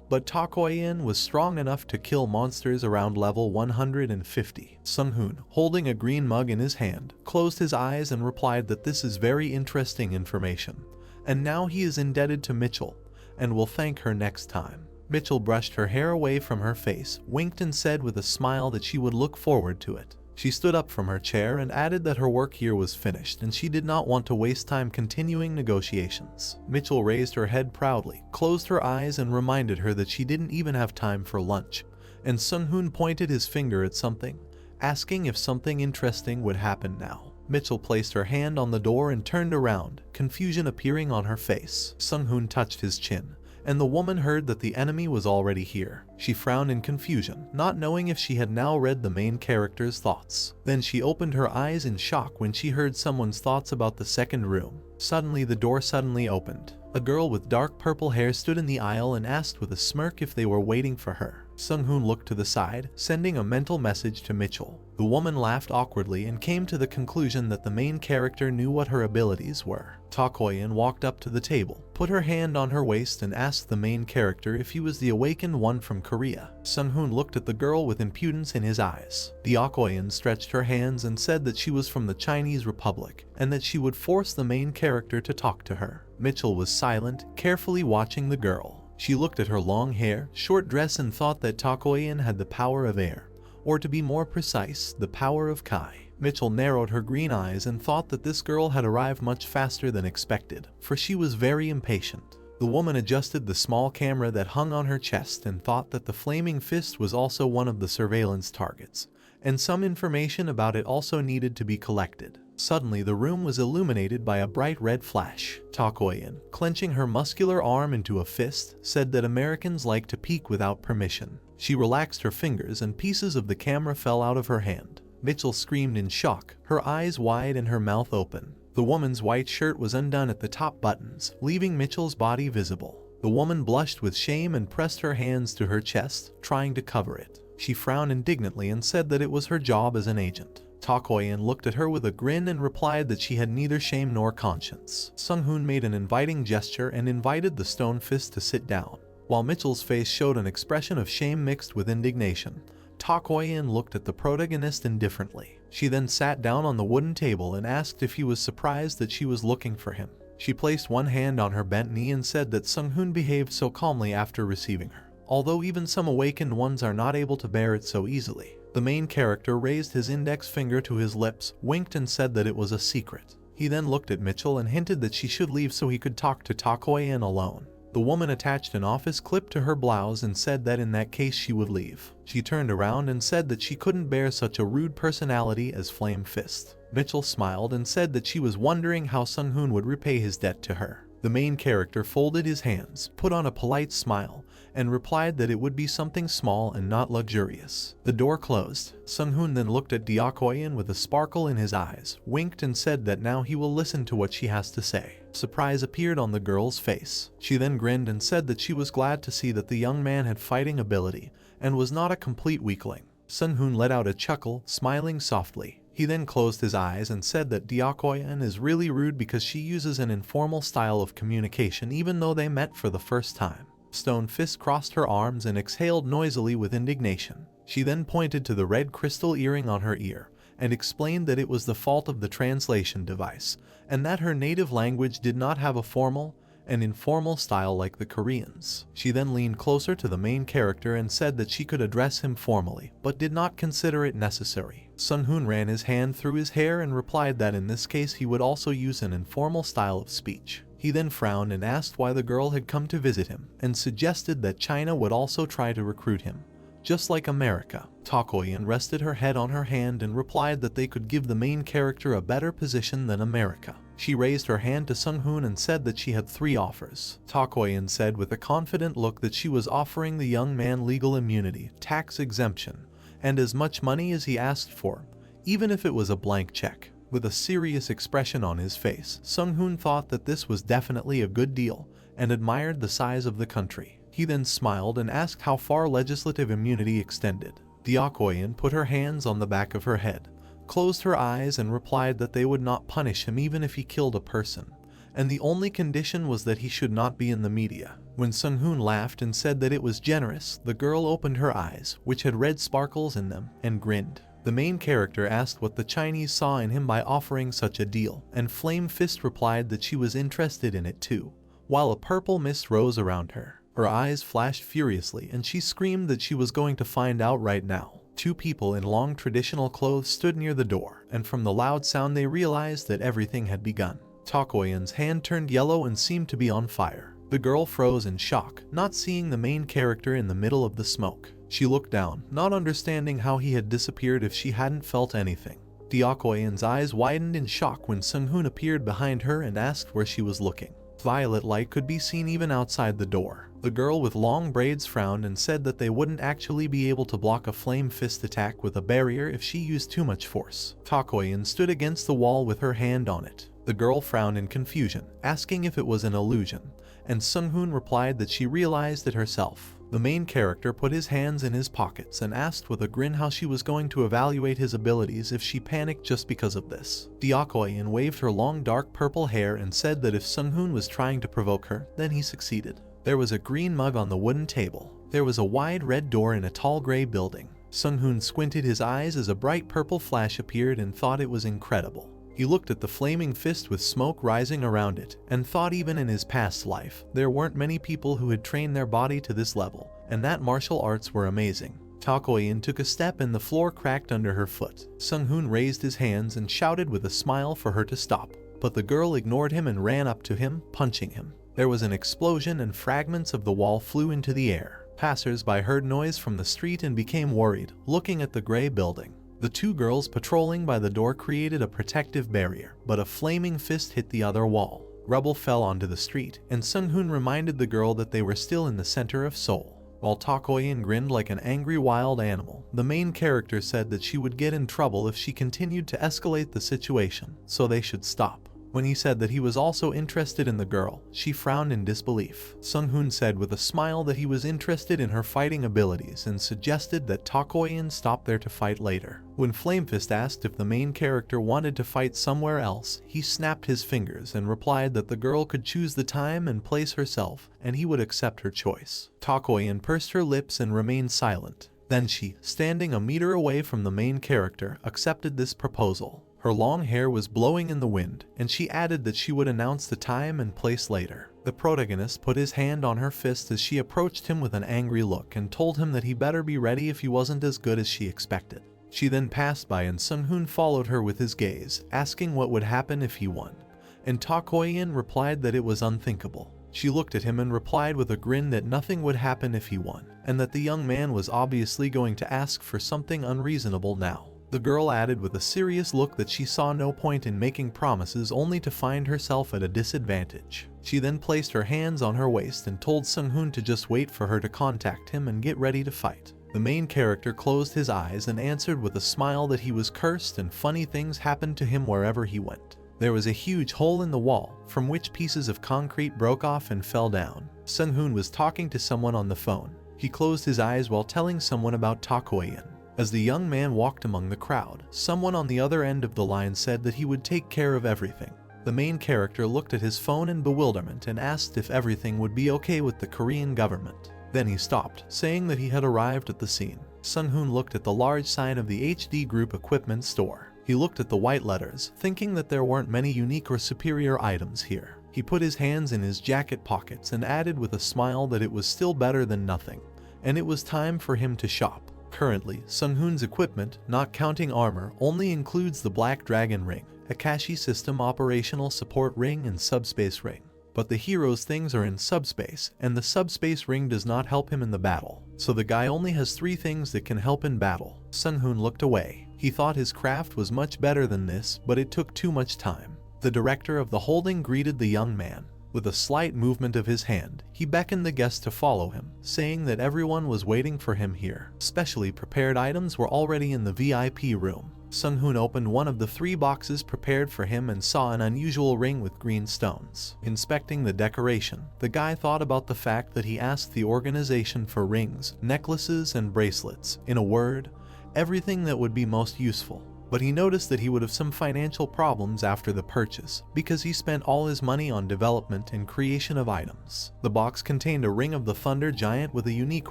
Speaker 1: But Takoyan was strong enough to kill monsters around level 150. Sung-hoon, holding a green mug in his hand, closed his eyes and replied that this is very interesting information, and now he is indebted to Mitchell, and will thank her next time. Mitchell brushed her hair away from her face, winked and said with a smile that she would look forward to it. She stood up from her chair and added that her work here was finished and she did not want to waste time continuing negotiations. Mitchell raised her head proudly, closed her eyes and reminded her that she didn't even have time for lunch, and Sung-hoon pointed his finger at something, asking if something interesting would happen now. Mitchell placed her hand on the door and turned around, confusion appearing on her face. Sung-hoon touched his chin, and the woman heard that the enemy was already here. She frowned in confusion, not knowing if she had now read the main character's thoughts. Then she opened her eyes in shock when she heard someone's thoughts about the second room. Suddenly the door suddenly opened. A girl with dark purple hair stood in the aisle and asked with a smirk if they were waiting for her. Sung-hoon looked to the side, sending a mental message to Mitchell. The woman laughed awkwardly and came to the conclusion that the main character knew what her abilities were. Takoyan walked up to the table, put her hand on her waist and asked the main character if he was the awakened one from Korea. Sung-hoon looked at the girl with impudence in his eyes. The Takoyan stretched her hands and said that she was from the Chinese Republic, and that she would force the main character to talk to her. Mitchell was silent, carefully watching the girl. She looked at her long hair, short dress and thought that Takoyan had the power of air, or to be more precise, the power of Kai. Mitchell narrowed her green eyes and thought that this girl had arrived much faster than expected, for she was very impatient. The woman adjusted the small camera that hung on her chest and thought that the flaming fist was also one of the surveillance targets, and some information about it also needed to be collected. Suddenly the room was illuminated by a bright red flash. Takoyan, clenching her muscular arm into a fist, said that Americans like to peek without permission. She relaxed her fingers and pieces of the camera fell out of her hand. Mitchell screamed in shock, her eyes wide and her mouth open. The woman's white shirt was undone at the top buttons, leaving Mitchell's body visible. The woman blushed with shame and pressed her hands to her chest, trying to cover it. She frowned indignantly and said that it was her job as an agent. Takoyan looked at her with a grin and replied that she had neither shame nor conscience. Sung-hoon made an inviting gesture and invited the Stone Fist to sit down. While Mitchell's face showed an expression of shame mixed with indignation, Takoyan looked at the protagonist indifferently. She then sat down on the wooden table and asked if he was surprised that she was looking for him. She placed one hand on her bent knee and said that Sung-hoon behaved so calmly after receiving her, although even some awakened ones are not able to bear it so easily. The main character raised his index finger to his lips, winked and said that it was a secret. He then looked at Mitchell and hinted that she should leave so he could talk to Takoyan alone. The woman attached an office clip to her blouse and said that in that case she would leave. She turned around and said that she couldn't bear such a rude personality as Flame Fist. Mitchell smiled and said that she was wondering how Sung-hoon would repay his debt to her. The main character folded his hands, put on a polite smile, and replied that it would be something small and not luxurious. The door closed. Sung-hoon then looked at Deokyeon with a sparkle in his eyes, winked and said that now he will listen to what she has to say. Surprise appeared on the girl's face. She then grinned and said that she was glad to see that the young man had fighting ability and was not a complete weakling. Sung-hoon let out a chuckle, smiling softly. He then closed his eyes and said that Deokyeon is really rude because she uses an informal style of communication even though they met for the first time. Stone Fist crossed her arms and exhaled noisily with indignation. She then pointed to the red crystal earring on her ear and explained that it was the fault of the translation device and that her native language did not have a formal and informal style like the Koreans. She then leaned closer to the main character and said that she could address him formally, but did not consider it necessary. Sung-hoon ran his hand through his hair and replied that in this case he would also use an informal style of speech. He then frowned and asked why the girl had come to visit him, and suggested that China would also try to recruit him, just like America. Deokyeon rested her head on her hand and replied that they could give the main character a better position than America. She raised her hand to Sung-hoon and said that she had 3 offers. Deokyeon said with a confident look that she was offering the young man legal immunity, tax exemption, and as much money as he asked for, even if it was a blank check. With a serious expression on his face, Sung-hoon thought that this was definitely a good deal and admired the size of the country. He then smiled and asked how far legislative immunity extended. Deokyeon put her hands on the back of her head, closed her eyes and replied that they would not punish him even if he killed a person, and the only condition was that he should not be in the media. When Sung-hoon laughed and said that it was generous, the girl opened her eyes, which had red sparkles in them, and grinned. The main character asked what the Chinese saw in him by offering such a deal, and Flame Fist replied that she was interested in it too, while a purple mist rose around her. Her eyes flashed furiously and she screamed that she was going to find out right now. 2 people in long traditional clothes stood near the door, and from the loud sound they realized that everything had begun. Deokyeon's hand turned yellow and seemed to be on fire. The girl froze in shock, not seeing the main character in the middle of the smoke. She looked down, not understanding how he had disappeared if she hadn't felt anything. Deokyeon's eyes widened in shock when Sung-hoon appeared behind her and asked where she was looking. Violet light could be seen even outside the door. The girl with long braids frowned and said that they wouldn't actually be able to block a Flame Fist attack with a barrier if she used too much force. Deokyeon stood against the wall with her hand on it. The girl frowned in confusion, asking if it was an illusion, and Sung-hoon replied that she realized it herself. The main character put his hands in his pockets and asked with a grin how she was going to evaluate his abilities if she panicked just because of this. Deokyeon waved her long dark purple hair and said that if Sung-hoon was trying to provoke her, then he succeeded. There was a green mug on the wooden table. There was a wide red door in a tall gray building. Sung-hoon squinted his eyes as a bright purple flash appeared and thought it was incredible. He looked at the flaming fist with smoke rising around it, and thought even in his past life, there weren't many people who had trained their body to this level, and that martial arts were amazing. Deokyeon took a step and the floor cracked under her foot. Sung-hoon raised his hands and shouted with a smile for her to stop, but the girl ignored him and ran up to him, punching him. There was an explosion and fragments of the wall flew into the air. Passers-by heard noise from the street and became worried, looking at the gray building. The 2 girls patrolling by the door created a protective barrier, but a flaming fist hit the other wall. Rubble fell onto the street, and Sung-hoon reminded the girl that they were still in the center of Seoul. While Deokyeon grinned like an angry wild animal, the main character said that she would get in trouble if she continued to escalate the situation, so they should stop. When he said that he was also interested in the girl, she frowned in disbelief. Sung-hoon said with a smile that he was interested in her fighting abilities and suggested that Deokyeon stop there to fight later. When Flamefist asked if the main character wanted to fight somewhere else, he snapped his fingers and replied that the girl could choose the time and place herself, and he would accept her choice. Deokyeon pursed her lips and remained silent. Then she, standing a meter away from the main character, accepted this proposal. Her long hair was blowing in the wind, and she added that she would announce the time and place later. The protagonist put his hand on her fist as she approached him with an angry look and told him that he better be ready if he wasn't as good as she expected. She then passed by and Sung-hoon followed her with his gaze, asking what would happen if he won, and Deokyeon replied that it was unthinkable. She looked at him and replied with a grin that nothing would happen if he won, and that the young man was obviously going to ask for something unreasonable now. The girl added with a serious look that she saw no point in making promises only to find herself at a disadvantage. She then placed her hands on her waist and told Sung-hoon to just wait for her to contact him and get ready to fight. The main character closed his eyes and answered with a smile that he was cursed and funny things happened to him wherever he went. There was a huge hole in the wall, from which pieces of concrete broke off and fell down. Sung-hoon was talking to someone on the phone. He closed his eyes while telling someone about Takoyan. As the young man walked among the crowd, someone on the other end of the line said that he would take care of everything. The main character looked at his phone in bewilderment and asked if everything would be okay with the Korean government. Then he stopped, saying that he had arrived at the scene. Sung-hoon looked at the large sign of the HD Group equipment store. He looked at the white letters, thinking that there weren't many unique or superior items here. He put his hands in his jacket pockets and added with a smile that it was still better than nothing, and it was time for him to shop. Currently, Sung-hoon's equipment, not counting armor, only includes the Black Dragon Ring, Akashi System Operational Support Ring, and Subspace Ring. But the hero's things are in subspace, and the subspace ring does not help him in the battle. So the guy only has 3 things that can help in battle. Sung-hoon looked away. He thought his craft was much better than this, but it took too much time. The director of the holding greeted the young man. With a slight movement of his hand, he beckoned the guest to follow him, saying that everyone was waiting for him here. Specially prepared items were already in the VIP room. Sung-hoon opened one of the 3 boxes prepared for him and saw an unusual ring with green stones. Inspecting the decoration, the guy thought about the fact that he asked the organization for rings, necklaces, and bracelets. In a word, everything that would be most useful. But he noticed that he would have some financial problems after the purchase, because he spent all his money on development and creation of items. The box contained a Ring of the Thunder Giant with a unique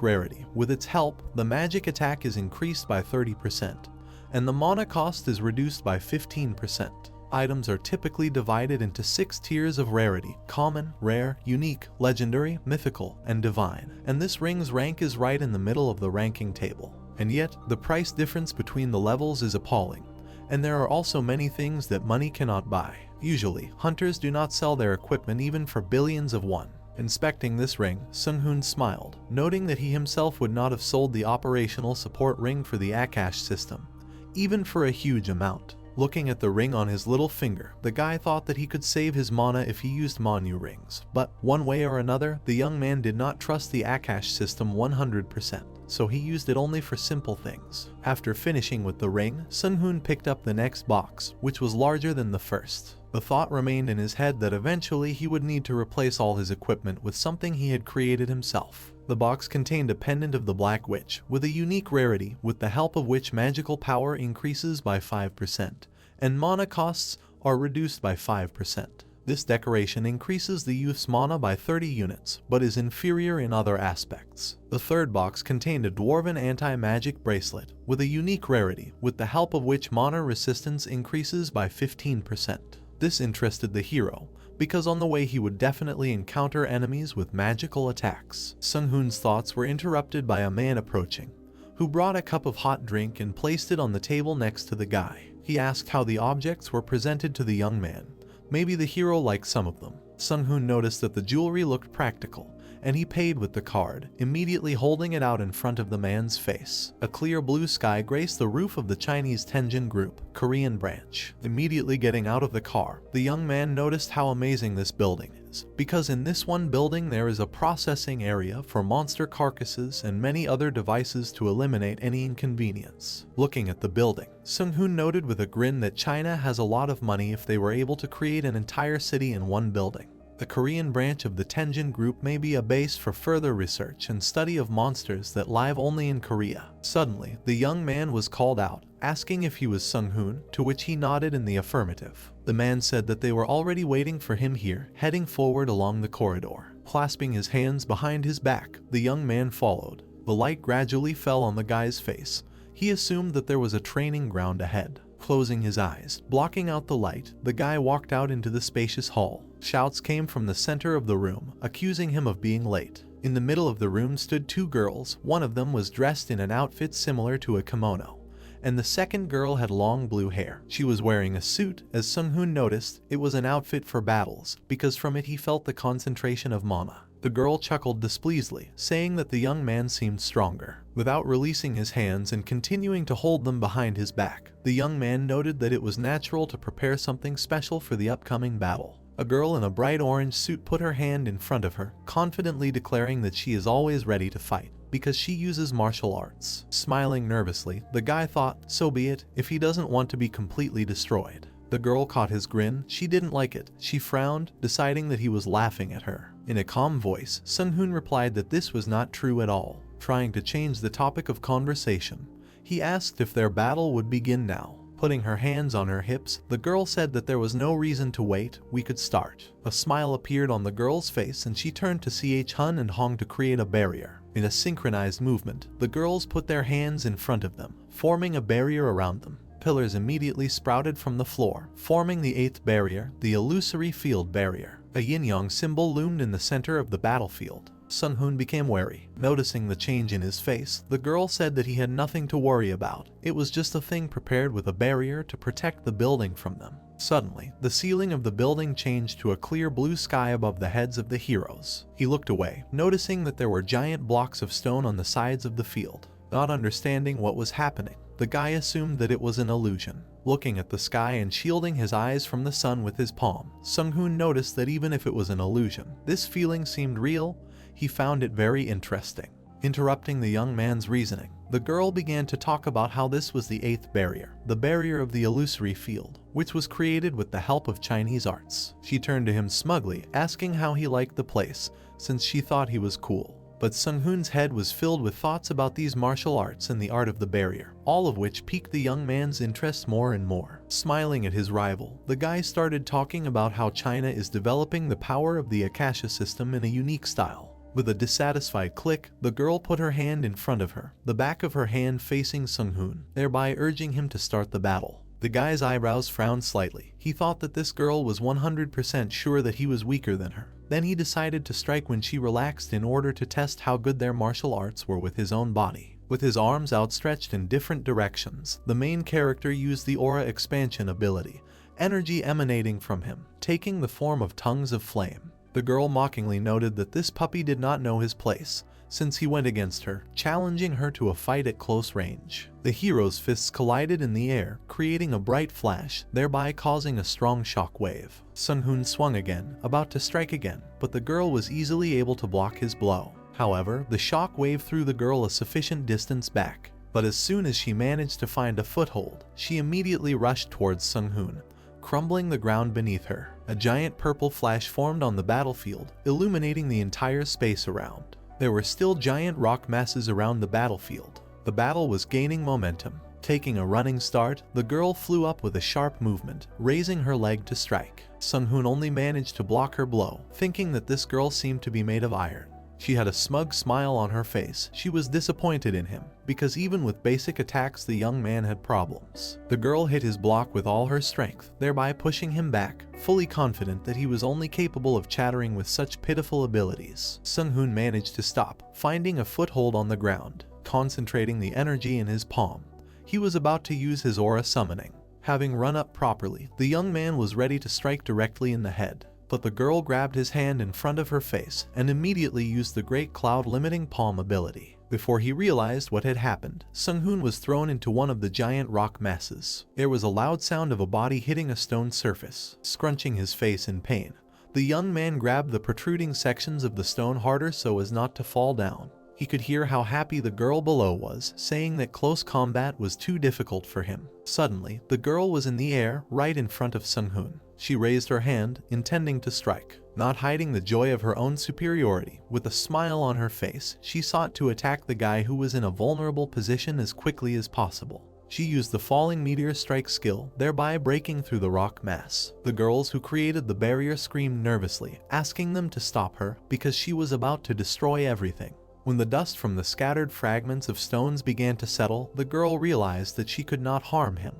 Speaker 1: rarity. With its help, the magic attack is increased by 30%. And the mana cost is reduced by 15%. Items are typically divided into 6 tiers of rarity: common, rare, unique, legendary, mythical, and divine. And this ring's rank is right in the middle of the ranking table. And yet, the price difference between the levels is appalling. And there are also many things that money cannot buy. Usually, hunters do not sell their equipment even for billions of won. Inspecting this ring, Sung-hoon smiled, noting that he himself would not have sold the operational support ring for the Akash system, even for a huge amount. Looking at the ring on his little finger, the guy thought that he could save his mana if he used Manhwa rings. But, one way or another, the young man did not trust the Akash system 100%, so he used it only for simple things. After finishing with the ring, Sung-hoon picked up the next box, which was larger than the first. The thought remained in his head that eventually he would need to replace all his equipment with something he had created himself. The box contained a pendant of the Black Witch, with a unique rarity, with the help of which magical power increases by 5%, and mana costs are reduced by 5%. This decoration increases the youth's mana by 30 units, but is inferior in other aspects. The third box contained a dwarven anti-magic bracelet, with a unique rarity, with the help of which mana resistance increases by 15%. This interested the hero, because on the way he would definitely encounter enemies with magical attacks. Sung-hoon's thoughts were interrupted by a man approaching, who brought a cup of hot drink and placed it on the table next to the guy. He asked how the objects were presented to the young man. Maybe the hero liked some of them. Sung-hoon noticed that the jewelry looked practical, and he paid with the card, immediately holding it out in front of the man's face. A clear blue sky graced the roof of the Chinese Tenjin Group, Korean branch. Immediately getting out of the car, the young man noticed how amazing this building is, because in this one building there is a processing area for monster carcasses and many other devices to eliminate any inconvenience. Looking at the building, Sung-hoon noted with a grin that China has a lot of money if they were able to create an entire city in one building. The Korean branch of the Tenjin Group may be a base for further research and study of monsters that live only in Korea. Suddenly, the young man was called out, asking if he was Sung-hoon, to which he nodded in the affirmative. The man said that they were already waiting for him here, heading forward along the corridor. Clasping his hands behind his back, the young man followed. The light gradually fell on the guy's face. He assumed that there was a training ground ahead. Closing his eyes, blocking out the light, the guy walked out into the spacious hall. Shouts came from the center of the room, accusing him of being late. In the middle of the room stood 2 girls. One of them was dressed in an outfit similar to a kimono, and the second girl had long blue hair. She was wearing a suit, as Sung-hoon noticed it was an outfit for battles, because from it he felt the concentration of mana. The girl chuckled displeasedly, saying that the young man seemed stronger. Without releasing his hands and continuing to hold them behind his back, the young man noted that it was natural to prepare something special for the upcoming battle. A girl in a bright orange suit put her hand in front of her, confidently declaring that she is always ready to fight, because she uses martial arts. Smiling nervously, the guy thought, so be it, if he doesn't want to be completely destroyed. The girl caught his grin. She didn't like it. She frowned, deciding that he was laughing at her. In a calm voice, Sung-hoon replied that this was not true at all. Trying to change the topic of conversation, he asked if their battle would begin now. Putting her hands on her hips, the girl said that there was no reason to wait, we could start. A smile appeared on the girl's face and she turned to Ch-hun and Hong to create a barrier. In a synchronized movement, the girls put their hands in front of them, forming a barrier around them. Pillars immediately sprouted from the floor, forming the 8th barrier, the illusory field barrier. A yin-yang symbol loomed in the center of the battlefield. Sung-hoon became wary. Noticing the change in his face, the girl said that he had nothing to worry about. It was just a thing prepared with a barrier to protect the building from them. Suddenly, the ceiling of the building changed to a clear blue sky above the heads of the heroes. He looked away, noticing that there were giant blocks of stone on the sides of the field. Not understanding what was happening, the guy assumed that it was an illusion. Looking at the sky and shielding his eyes from the sun with his palm, Sung-hoon noticed that even if it was an illusion, this feeling seemed real. He found it very interesting. Interrupting the young man's reasoning, the girl began to talk about how this was the 8th barrier, the barrier of the illusory field, which was created with the help of Chinese arts. She turned to him smugly, asking how he liked the place, since she thought he was cool. But Sung-hoon's head was filled with thoughts about these martial arts and the art of the barrier, all of which piqued the young man's interest more and more. Smiling at his rival, the guy started talking about how China is developing the power of the Akasha system in a unique style. With a dissatisfied click, the girl put her hand in front of her, the back of her hand facing Sung-hoon, thereby urging him to start the battle. The guy's eyebrows frowned slightly. He thought that this girl was 100% sure that he was weaker than her. Then he decided to strike when she relaxed in order to test how good their martial arts were with his own body. With his arms outstretched in different directions, the main character used the aura expansion ability, energy emanating from him, taking the form of tongues of flame. The girl mockingly noted that this puppy did not know his place, since he went against her, challenging her to a fight at close range. The hero's fists collided in the air, creating a bright flash, thereby causing a strong shock wave. Sung-hoon swung again, about to strike again, but the girl was easily able to block his blow. However, the shock wave threw the girl a sufficient distance back. But as soon as she managed to find a foothold, she immediately rushed towards Sung-hoon, crumbling the ground beneath her. A giant purple flash formed on the battlefield, illuminating the entire space around. There were still giant rock masses around the battlefield. The battle was gaining momentum. Taking a running start, the girl flew up with a sharp movement, raising her leg to strike. Sung-hoon only managed to block her blow, thinking that this girl seemed to be made of iron. She had a smug smile on her face. She was disappointed in him, because even with basic attacks the young man had problems. The girl hit his block with all her strength, thereby pushing him back, fully confident that he was only capable of chattering with such pitiful abilities. Sung-hoon managed to stop, finding a foothold on the ground. Concentrating the energy in his palm, he was about to use his aura summoning. Having run up properly, the young man was ready to strike directly in the head. But the girl grabbed his hand in front of her face and immediately used the Great Cloud Limiting Palm ability. Before he realized what had happened, Sung-hoon was thrown into one of the giant rock masses. There was a loud sound of a body hitting a stone surface. Scrunching his face in pain, the young man grabbed the protruding sections of the stone harder so as not to fall down. He could hear how happy the girl below was, saying that close combat was too difficult for him. Suddenly, the girl was in the air, right in front of Sung-hoon. She raised her hand, intending to strike. Not hiding the joy of her own superiority, with a smile on her face, she sought to attack the guy who was in a vulnerable position as quickly as possible. She used the falling meteor strike skill, thereby breaking through the rock mass. The girls who created the barrier screamed nervously, asking them to stop her, because she was about to destroy everything. When the dust from the scattered fragments of stones began to settle, the girl realized that she could not harm him,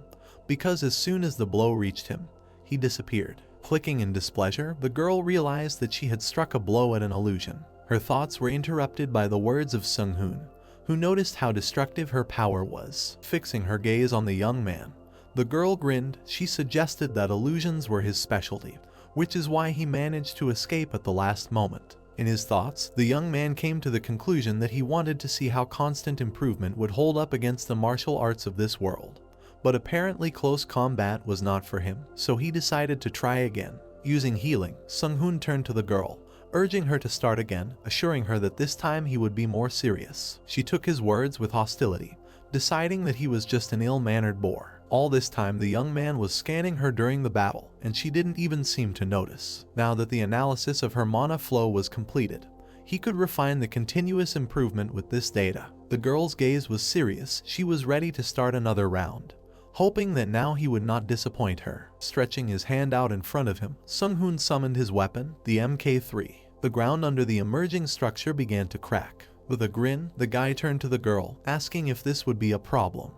Speaker 1: because as soon as the blow reached him, he disappeared. Clicking in displeasure, the girl realized that she had struck a blow at an illusion. Her thoughts were interrupted by the words of Sung-hoon, who noticed how destructive her power was. Fixing her gaze on the young man, the girl grinned. She suggested that illusions were his specialty, which is why he managed to escape at the last moment. In his thoughts, the young man came to the conclusion that he wanted to see how constant improvement would hold up against the martial arts of this world. But apparently close combat was not for him, so he decided to try again. Using healing, Sung-hoon turned to the girl, urging her to start again, assuring her that this time he would be more serious. She took his words with hostility, deciding that he was just an ill-mannered boor. All this time the young man was scanning her during the battle, and she didn't even seem to notice. Now that the analysis of her mana flow was completed, he could refine the continuous improvement with this data. The girl's gaze was serious. She was ready to start another round, hoping that now he would not disappoint her. Stretching his hand out in front of him, Sung-hoon summoned his weapon, the MK3. The ground under the emerging structure began to crack. With a grin, the guy turned to the girl, asking if this would be a problem,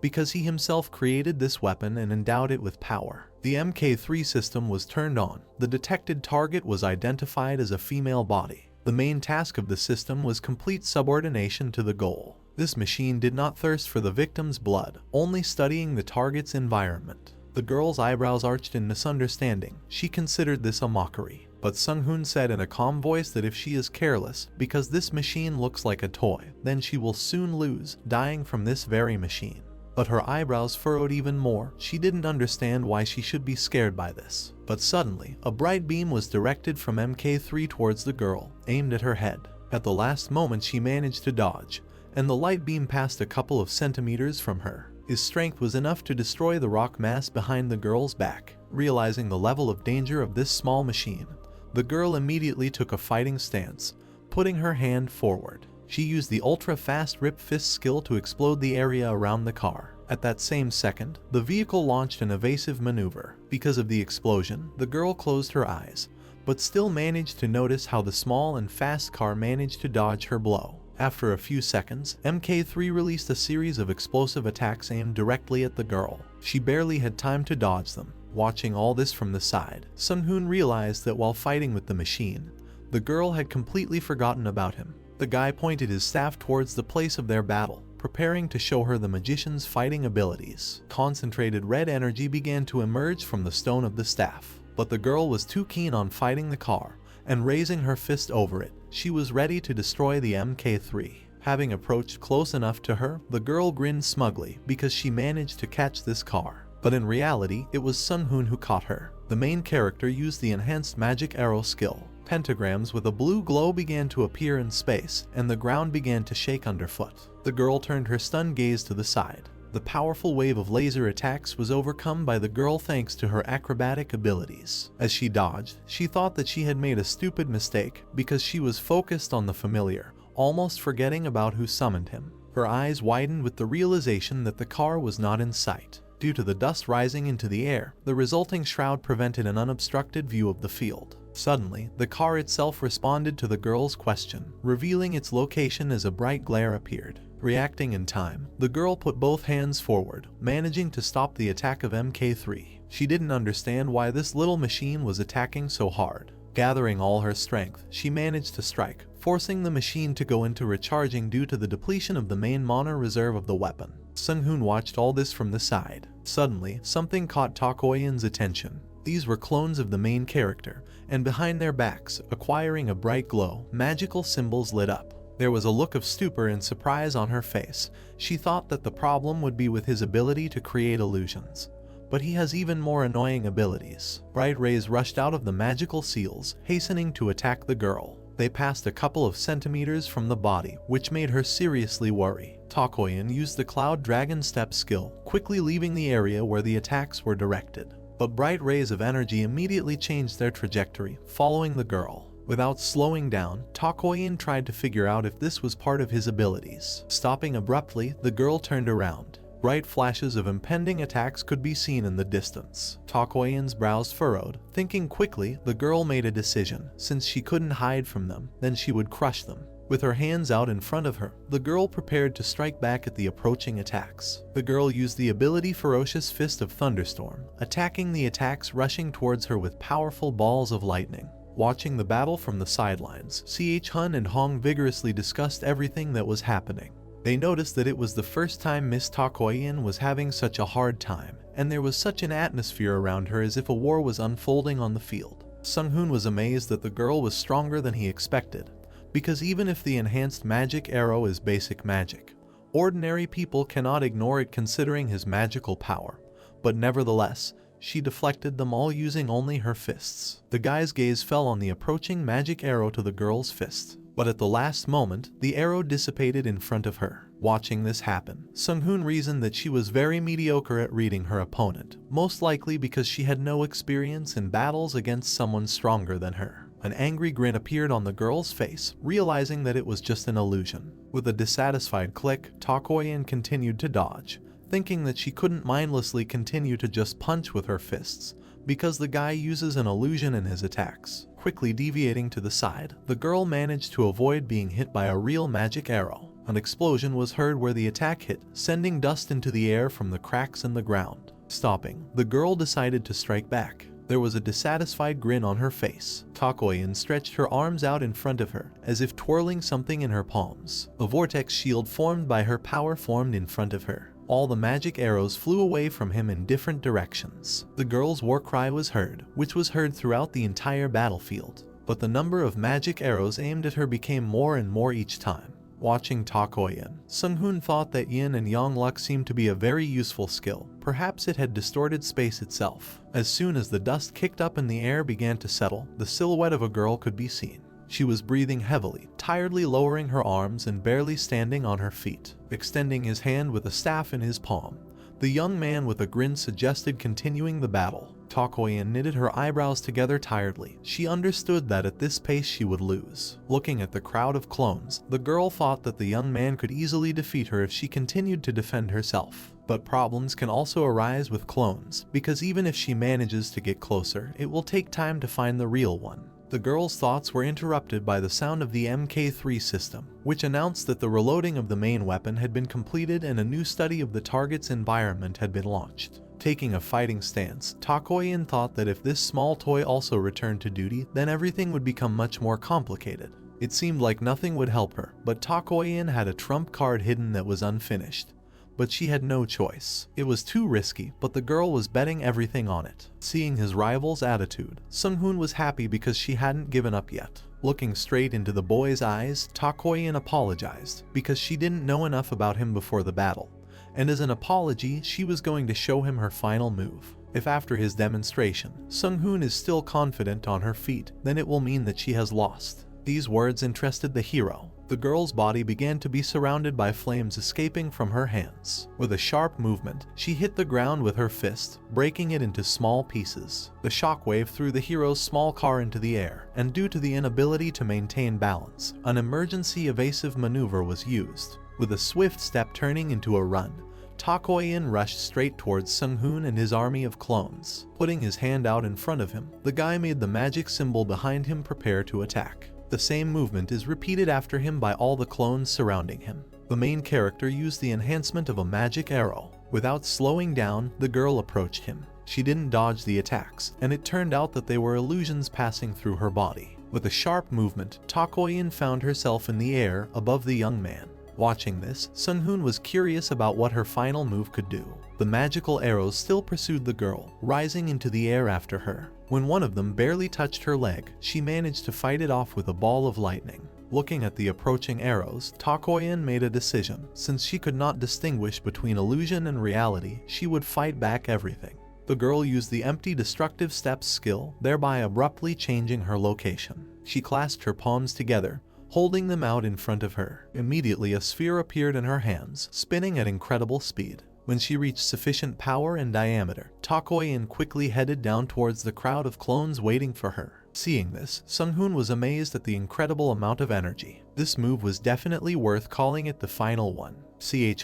Speaker 1: because he himself created this weapon and endowed it with power. The MK3 system was turned on. The detected target was identified as a female body. The main task of the system was complete subordination to the goal. This machine did not thirst for the victim's blood, only studying the target's environment. The girl's eyebrows arched in misunderstanding. She considered this a mockery. But Sung-hoon said in a calm voice that if she is careless, because this machine looks like a toy, then she will soon lose, dying from this very machine. But her eyebrows furrowed even more. She didn't understand why she should be scared by this. But suddenly, a bright beam was directed from MK3 towards the girl, aimed at her head. At the last moment she managed to dodge, and the light beam passed a couple of centimeters from her. His strength was enough to destroy the rock mass behind the girl's back. Realizing the level of danger of this small machine, the girl immediately took a fighting stance, putting her hand forward. She used the ultra-fast Rip Fist skill to explode the area around the car. At that same second, the vehicle launched an evasive maneuver. Because of the explosion, the girl closed her eyes, but still managed to notice how the small and fast car managed to dodge her blow. After a few seconds, MK3 released a series of explosive attacks aimed directly at the girl. She barely had time to dodge them. Watching all this from the side, Sung-hoon realized that while fighting with the machine, the girl had completely forgotten about him. The guy pointed his staff towards the place of their battle, preparing to show her the magician's fighting abilities. Concentrated red energy began to emerge from the stone of the staff, but the girl was too keen on fighting the car, and raising her fist over it, she was ready to destroy the MK3. Having approached close enough to her, the girl grinned smugly because she managed to catch this car. But in reality, it was Sung-hoon who caught her. The main character used the enhanced magic arrow skill. Pentagrams with a blue glow began to appear in space, and the ground began to shake underfoot. The girl turned her stunned gaze to the side. The powerful wave of laser attacks was overcome by the girl thanks to her acrobatic abilities. As she dodged, she thought that she had made a stupid mistake because she was focused on the familiar, almost forgetting about who summoned him. Her eyes widened with the realization that the car was not in sight. Due to the dust rising into the air, the resulting shroud prevented an unobstructed view of the field. Suddenly, the car itself responded to the girl's question, revealing its location as a bright glare appeared. Reacting in time, the girl put both hands forward, managing to stop the attack of MK3. She didn't understand why this little machine was attacking so hard. Gathering all her strength, she managed to strike, forcing the machine to go into recharging due to the depletion of the main mana reserve of the weapon. Sung-hoon watched all this from the side. Suddenly, something caught Takoyan's attention. These were clones of the main character, and behind their backs, acquiring a bright glow, magical symbols lit up. There was a look of stupor and surprise on her face. She thought that the problem would be with his ability to create illusions. But he has even more annoying abilities. Bright rays rushed out of the magical seals, hastening to attack the girl. They passed a couple of centimeters from the body, which made her seriously worry. Takoyan used the Cloud Dragon Step skill, quickly leaving the area where the attacks were directed. But bright rays of energy immediately changed their trajectory, following the girl. Without slowing down, Takoyan tried to figure out if this was part of his abilities. Stopping abruptly, the girl turned around. Bright flashes of impending attacks could be seen in the distance. Takoyan's brows furrowed. Thinking quickly, the girl made a decision. Since she couldn't hide from them, then she would crush them. With her hands out in front of her, the girl prepared to strike back at the approaching attacks. The girl used the ability Ferocious Fist of Thunderstorm, attacking the attacks rushing towards her with powerful balls of lightning. Watching the battle from the sidelines, CH Hun and Hong vigorously discussed everything that was happening. They noticed that it was the first time Miss Takoyan was having such a hard time, and there was such an atmosphere around her as if a war was unfolding on the field. Sung-hoon was amazed that the girl was stronger than he expected, because even if the enhanced magic arrow is basic magic, ordinary people cannot ignore it considering his magical power. But nevertheless, she deflected them all using only her fists. The guy's gaze fell on the approaching magic arrow to the girl's fist, but at the last moment, the arrow dissipated in front of her. Watching this happen, Sung-hoon reasoned that she was very mediocre at reading her opponent, most likely because she had no experience in battles against someone stronger than her. An angry grin appeared on the girl's face, realizing that it was just an illusion. With a dissatisfied click, Takoyan continued to dodge, thinking that she couldn't mindlessly continue to just punch with her fists, because the guy uses an illusion in his attacks. Quickly deviating to the side, the girl managed to avoid being hit by a real magic arrow. An explosion was heard where the attack hit, sending dust into the air from the cracks in the ground. Stopping, the girl decided to strike back. There was a dissatisfied grin on her face. Takoyan stretched her arms out in front of her, as if twirling something in her palms. A vortex shield formed by her power formed in front of her. All the magic arrows flew away from him in different directions. The girl's war cry was heard, which was heard throughout the entire battlefield. But the number of magic arrows aimed at her became more and more each time. Watching Takoyan, Sung-hoon thought that yin and yang luck seemed to be a very useful skill. Perhaps it had distorted space itself. As soon as the dust kicked up and the air began to settle, the silhouette of a girl could be seen. She was breathing heavily, tiredly lowering her arms and barely standing on her feet. Extending his hand with a staff in his palm, the young man with a grin suggested continuing the battle. Takoyan knitted her eyebrows together tiredly. She understood that at this pace she would lose. Looking at the crowd of clones, the girl thought that the young man could easily defeat her if she continued to defend herself. But problems can also arise with clones, because even if she manages to get closer, it will take time to find the real one. The girl's thoughts were interrupted by the sound of the MK3 system, which announced that the reloading of the main weapon had been completed and a new study of the target's environment had been launched. Taking a fighting stance, Takoyan thought that if this small toy also returned to duty, then everything would become much more complicated. It seemed like nothing would help her, but Takoyan had a trump card hidden that was unfinished. But she had no choice. It was too risky, but the girl was betting everything on it. Seeing his rival's attitude, Sung-hoon was happy because she hadn't given up yet. Looking straight into the boy's eyes, Takoyan apologized because she didn't know enough about him before the battle, and as an apology, she was going to show him her final move. If after his demonstration, Sung-hoon is still confident on her feet, then it will mean that she has lost. These words interested the hero. The girl's body began to be surrounded by flames escaping from her hands. With a sharp movement, she hit the ground with her fist, breaking it into small pieces. The shockwave threw the hero's small car into the air, and due to the inability to maintain balance, an emergency evasive maneuver was used. With a swift step turning into a run, Takoyan rushed straight towards Sung-hoon and his army of clones. Putting his hand out in front of him, the guy made the magic symbol behind him prepare to attack. The same movement is repeated after him by all the clones surrounding him. The main character used the enhancement of a magic arrow. Without slowing down, the girl approached him. She didn't dodge the attacks, and it turned out that they were illusions passing through her body. With a sharp movement, Takoyan found herself in the air above the young man. Watching this, Sung-hoon was curious about what her final move could do. The magical arrows still pursued the girl, rising into the air after her. When one of them barely touched her leg, she managed to fight it off with a ball of lightning. Looking at the approaching arrows, Takoyan made a decision. Since she could not distinguish between illusion and reality, she would fight back everything. The girl used the empty destructive steps skill, thereby abruptly changing her location. She clasped her palms together, holding them out in front of her. Immediately a sphere appeared in her hands, spinning at incredible speed. When she reached sufficient power and diameter, Takoyan quickly headed down towards the crowd of clones waiting for her. Seeing this, Sung-hoon was amazed at the incredible amount of energy. This move was definitely worth calling it the final one.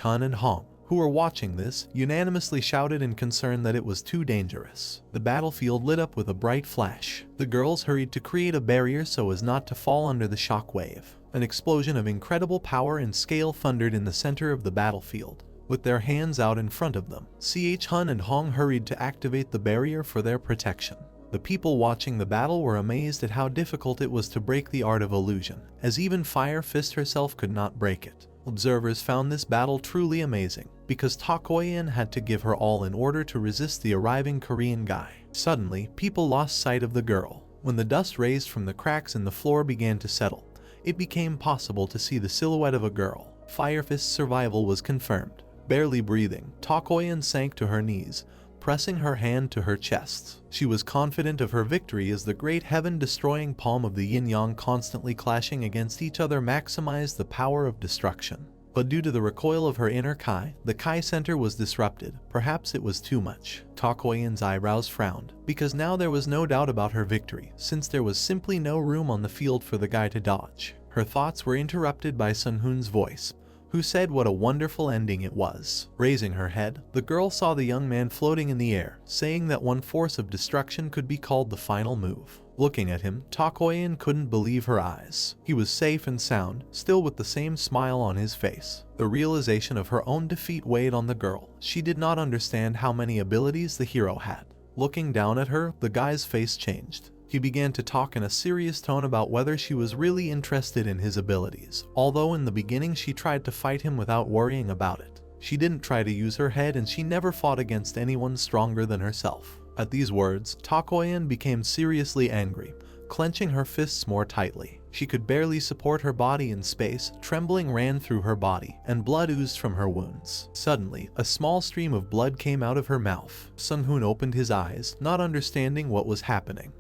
Speaker 1: Hun and Hong, who were watching this, unanimously shouted in concern that it was too dangerous. The battlefield lit up with a bright flash. The girls hurried to create a barrier so as not to fall under the shock wave. An explosion of incredible power and scale thundered in the center of the battlefield. With their hands out in front of them, Hun and Hong hurried to activate the barrier for their protection. The people watching the battle were amazed at how difficult it was to break the art of illusion, as even Fire Fist herself could not break it. Observers found this battle truly amazing, because Takoyan had to give her all in order to resist the arriving Korean guy. Suddenly, people lost sight of the girl. When the dust raised from the cracks in the floor began to settle, it became possible to see the silhouette of a girl. Fire Fist's survival was confirmed. Barely breathing, Takoyan sank to her knees, pressing her hand to her chest. She was confident of her victory as the great heaven-destroying palm of the yin-yang constantly clashing against each other maximized the power of destruction. But due to the recoil of her inner Kai, the Kai center was disrupted. Perhaps it was too much. Takoyan's eyebrows frowned, because now there was no doubt about her victory, since there was simply no room on the field for the guy to dodge. Her thoughts were interrupted by Sunhoon's voice, who said what a wonderful ending it was. Raising her head, the girl saw the young man floating in the air, saying that one force of destruction could be called the final move. Looking at him, Takoyan couldn't believe her eyes. He was safe and sound, still with the same smile on his face. The realization of her own defeat weighed on the girl. She did not understand how many abilities the hero had. Looking down at her, the guy's face changed. He began to talk in a serious tone about whether she was really interested in his abilities. Although in the beginning she tried to fight him without worrying about it. She didn't try to use her head and she never fought against anyone stronger than herself. At these words, Takoyan became seriously angry, clenching her fists more tightly. She could barely support her body in space, trembling ran through her body, and blood oozed from her wounds. Suddenly, a small stream of blood came out of her mouth. Sunhoon opened his eyes, not understanding what was happening.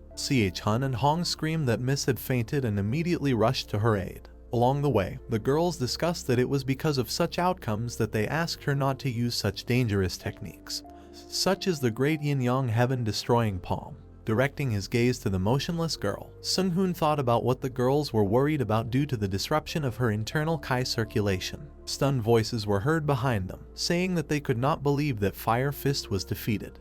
Speaker 1: Hun and Hong screamed that Miss had fainted and immediately rushed to her aid. Along the way, the girls discussed that it was because of such outcomes that they asked her not to use such dangerous techniques, such as the great yin-yang heaven-destroying palm. Directing his gaze to the motionless girl, Sunhoon thought about what the girls were worried about due to the disruption of her internal Kai circulation. Stunned voices were heard behind them, saying that they could not believe that Fire Fist was defeated.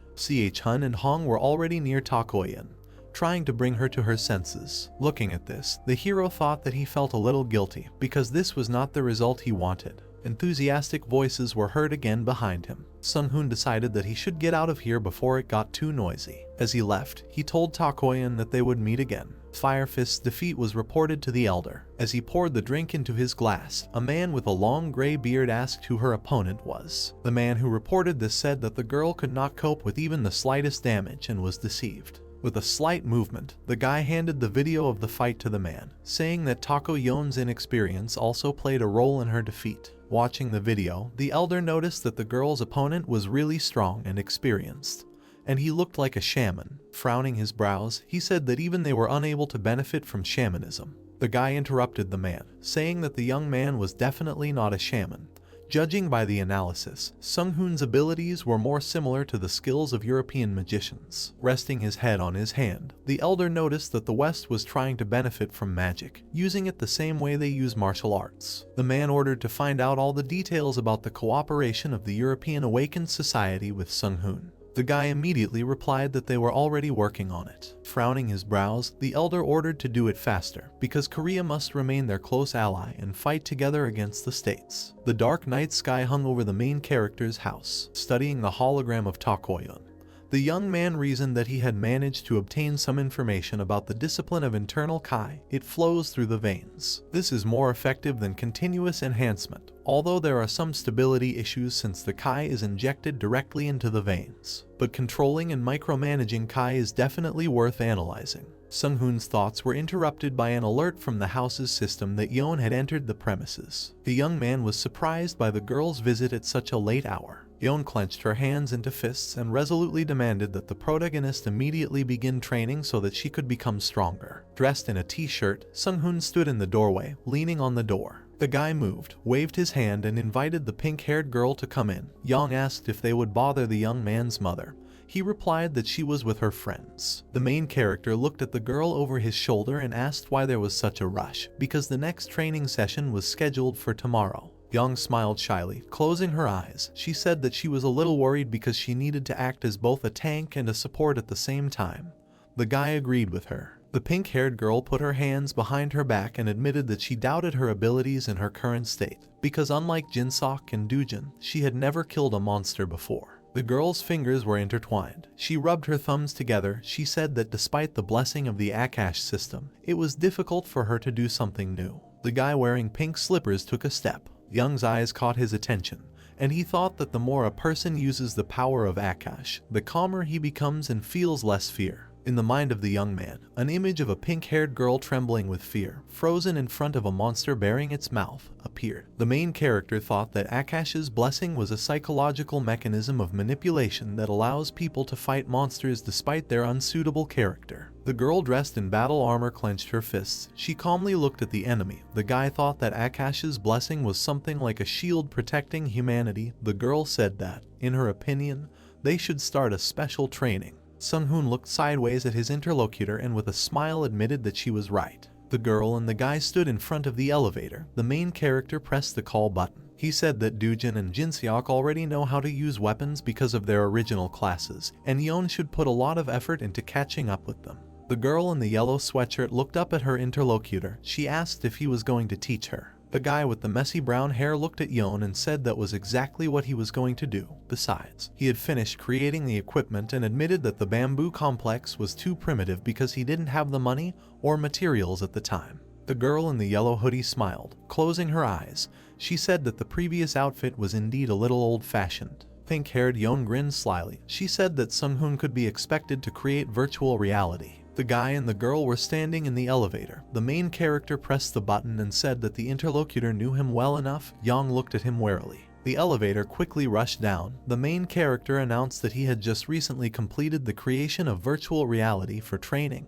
Speaker 1: Hun and Hong were already near Takoyan, trying to bring her to her senses. Looking at this, the hero thought that he felt a little guilty, because this was not the result he wanted. Enthusiastic voices were heard again behind him. Sunhoon decided that he should get out of here before it got too noisy. As he left, he told Takoyan that they would meet again. Fire Fist's defeat was reported to the elder. As he poured the drink into his glass, a man with a long gray beard asked who her opponent was. The man who reported this said that the girl could not cope with even the slightest damage and was deceived. With a slight movement, the guy handed the video of the fight to the man, saying that Takoyan's inexperience also played a role in her defeat. Watching the video, the elder noticed that the girl's opponent was really strong and experienced, and he looked like a shaman. Frowning his brows, he said that even they were unable to benefit from shamanism. The guy interrupted the man, saying that the young man was definitely not a shaman. Judging by the analysis, Sunhoon's abilities were more similar to the skills of European magicians. Resting his head on his hand, the elder noticed that the West was trying to benefit from magic, using it the same way they use martial arts. The man ordered to find out all the details about the cooperation of the European Awakened Society with Sunhoon. The guy immediately replied that they were already working on it. Frowning his brows, the elder ordered to do it faster, because Korea must remain their close ally and fight together against the states. The dark night sky hung over the main character's house. Studying the hologram of Takoyan, the young man reasoned that he had managed to obtain some information about the discipline of internal Kai. It flows through the veins. This is more effective than continuous enhancement, although there are some stability issues since the Kai is injected directly into the veins. But controlling and micromanaging Kai is definitely worth analyzing. Sunhoon's thoughts were interrupted by an alert from the house's system that Yeon had entered the premises. The young man was surprised by the girl's visit at such a late hour. Yeon clenched her hands into fists and resolutely demanded that the protagonist immediately begin training so that she could become stronger. Dressed in a t-shirt, Sunhoon stood in the doorway, leaning on the door. The guy moved, waved his hand and invited the pink-haired girl to come in. Yeon asked if they would bother the young man's mother. He replied that she was with her friends. The main character looked at the girl over his shoulder and asked why there was such a rush, because the next training session was scheduled for tomorrow. Young smiled shyly, closing her eyes. She said that she was a little worried because she needed to act as both a tank and a support at the same time. The guy agreed with her. The pink-haired girl put her hands behind her back and admitted that she doubted her abilities in her current state, because unlike Jinsok and Dujin, she had never killed a monster before. The girl's fingers were intertwined. She rubbed her thumbs together. She said that despite the blessing of the Akash system, it was difficult for her to do something new. The guy wearing pink slippers took a step. Young's eyes caught his attention, and he thought that the more a person uses the power of Akash, the calmer he becomes and feels less fear. In the mind of the young man, an image of a pink-haired girl trembling with fear, frozen in front of a monster bearing its mouth, appeared. The main character thought that Akash's blessing was a psychological mechanism of manipulation that allows people to fight monsters despite their unsuitable character. The girl dressed in battle armor clenched her fists. She calmly looked at the enemy. The guy thought that Akash's blessing was something like a shield protecting humanity. The girl said that, in her opinion, they should start a special training. Sung-hoon looked sideways at his interlocutor and with a smile admitted that she was right. The girl and the guy stood in front of the elevator. The main character pressed the call button. He said that Doojin and Jinseok already know how to use weapons because of their original classes, and Yeon should put a lot of effort into catching up with them. The girl in the yellow sweatshirt looked up at her interlocutor. She asked if he was going to teach her. The guy with the messy brown hair looked at Yeon and said that was exactly what he was going to do. Besides, he had finished creating the equipment and admitted that the bamboo complex was too primitive because he didn't have the money or materials at the time. The girl in the yellow hoodie smiled, closing her eyes. She said that the previous outfit was indeed a little old-fashioned. Pink-haired Yeon grinned slyly. She said that Sung-hoon could be expected to create virtual reality. The guy and the girl were standing in the elevator. The main character pressed the button and said that the interlocutor knew him well enough. Young looked at him warily. The elevator quickly rushed down. The main character announced that he had just recently completed the creation of virtual reality for training.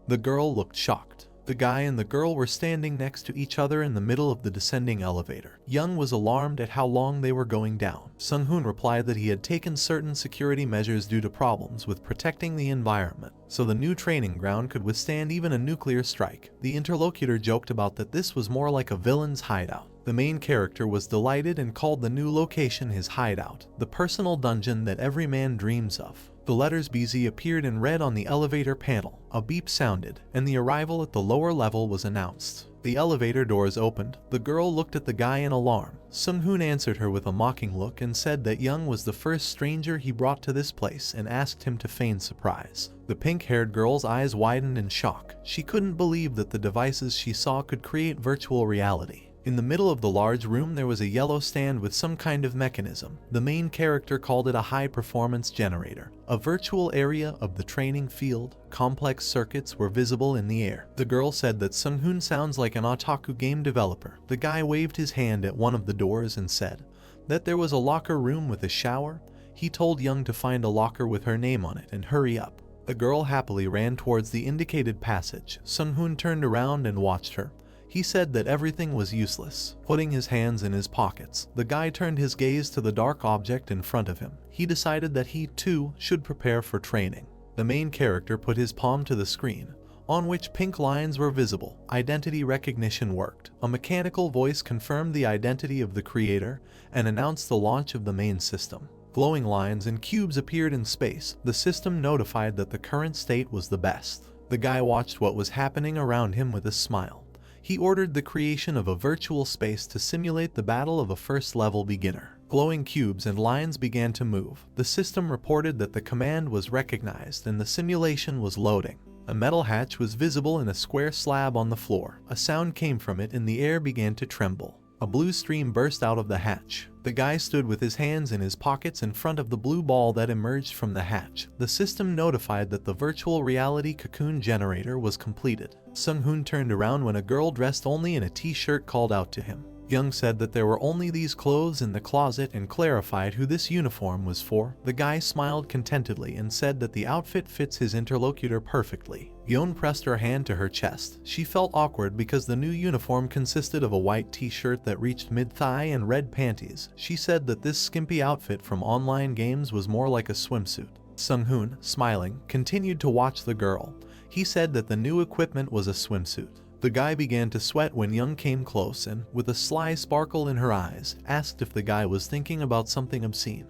Speaker 1: The girl looked shocked. The guy and the girl were standing next to each other in the middle of the descending elevator. Young was alarmed at how long they were going down. Sung-hoon replied that he had taken certain security measures due to problems with protecting the environment, so the new training ground could withstand even a nuclear strike. The interlocutor joked about that this was more like a villain's hideout. The main character was delighted and called the new location his hideout, the personal dungeon that every man dreams of. The letters BZ appeared in red on the elevator panel. A beep sounded, and the arrival at the lower level was announced. The elevator doors opened. The girl looked at the guy in alarm. Sung-hoon answered her with a mocking look and said that Young was the first stranger he brought to this place and asked him to feign surprise. The pink-haired girl's eyes widened in shock. She couldn't believe that the devices she saw could create virtual reality. In the middle of the large room there was a yellow stand with some kind of mechanism. The main character called it a high-performance generator, a virtual area of the training field. Complex circuits were visible in the air. The girl said that Sung-hoon sounds like an otaku game developer. The guy waved his hand at one of the doors and said that there was a locker room with a shower. He told Young to find a locker with her name on it and hurry up. The girl happily ran towards the indicated passage. Sung-hoon turned around and watched her. He said that everything was useless. Putting his hands in his pockets, the guy turned his gaze to the dark object in front of him. He decided that he, too, should prepare for training. The main character put his palm to the screen, on which pink lines were visible. Identity recognition worked. A mechanical voice confirmed the identity of the creator and announced the launch of the main system. Glowing lines and cubes appeared in space. The system notified that the current state was the best. The guy watched what was happening around him with a smile. He ordered the creation of a virtual space to simulate the battle of a first-level beginner. Glowing cubes and lines began to move. The system reported that the command was recognized and the simulation was loading. A metal hatch was visible in a square slab on the floor. A sound came from it and the air began to tremble. A blue stream burst out of the hatch. The guy stood with his hands in his pockets in front of the blue ball that emerged from the hatch. The system notified that the virtual reality cocoon generator was completed. Sung-hoon turned around when a girl dressed only in a t-shirt called out to him. Young said that there were only these clothes in the closet and clarified who this uniform was for. The guy smiled contentedly and said that the outfit fits his interlocutor perfectly. Yeon pressed her hand to her chest. She felt awkward because the new uniform consisted of a white t-shirt that reached mid-thigh and red panties. She said that this skimpy outfit from online games was more like a swimsuit. Sung-hoon, smiling, continued to watch the girl. He said that the new equipment was a swimsuit. The guy began to sweat when Young came close and, with a sly sparkle in her eyes, asked if the guy was thinking about something obscene.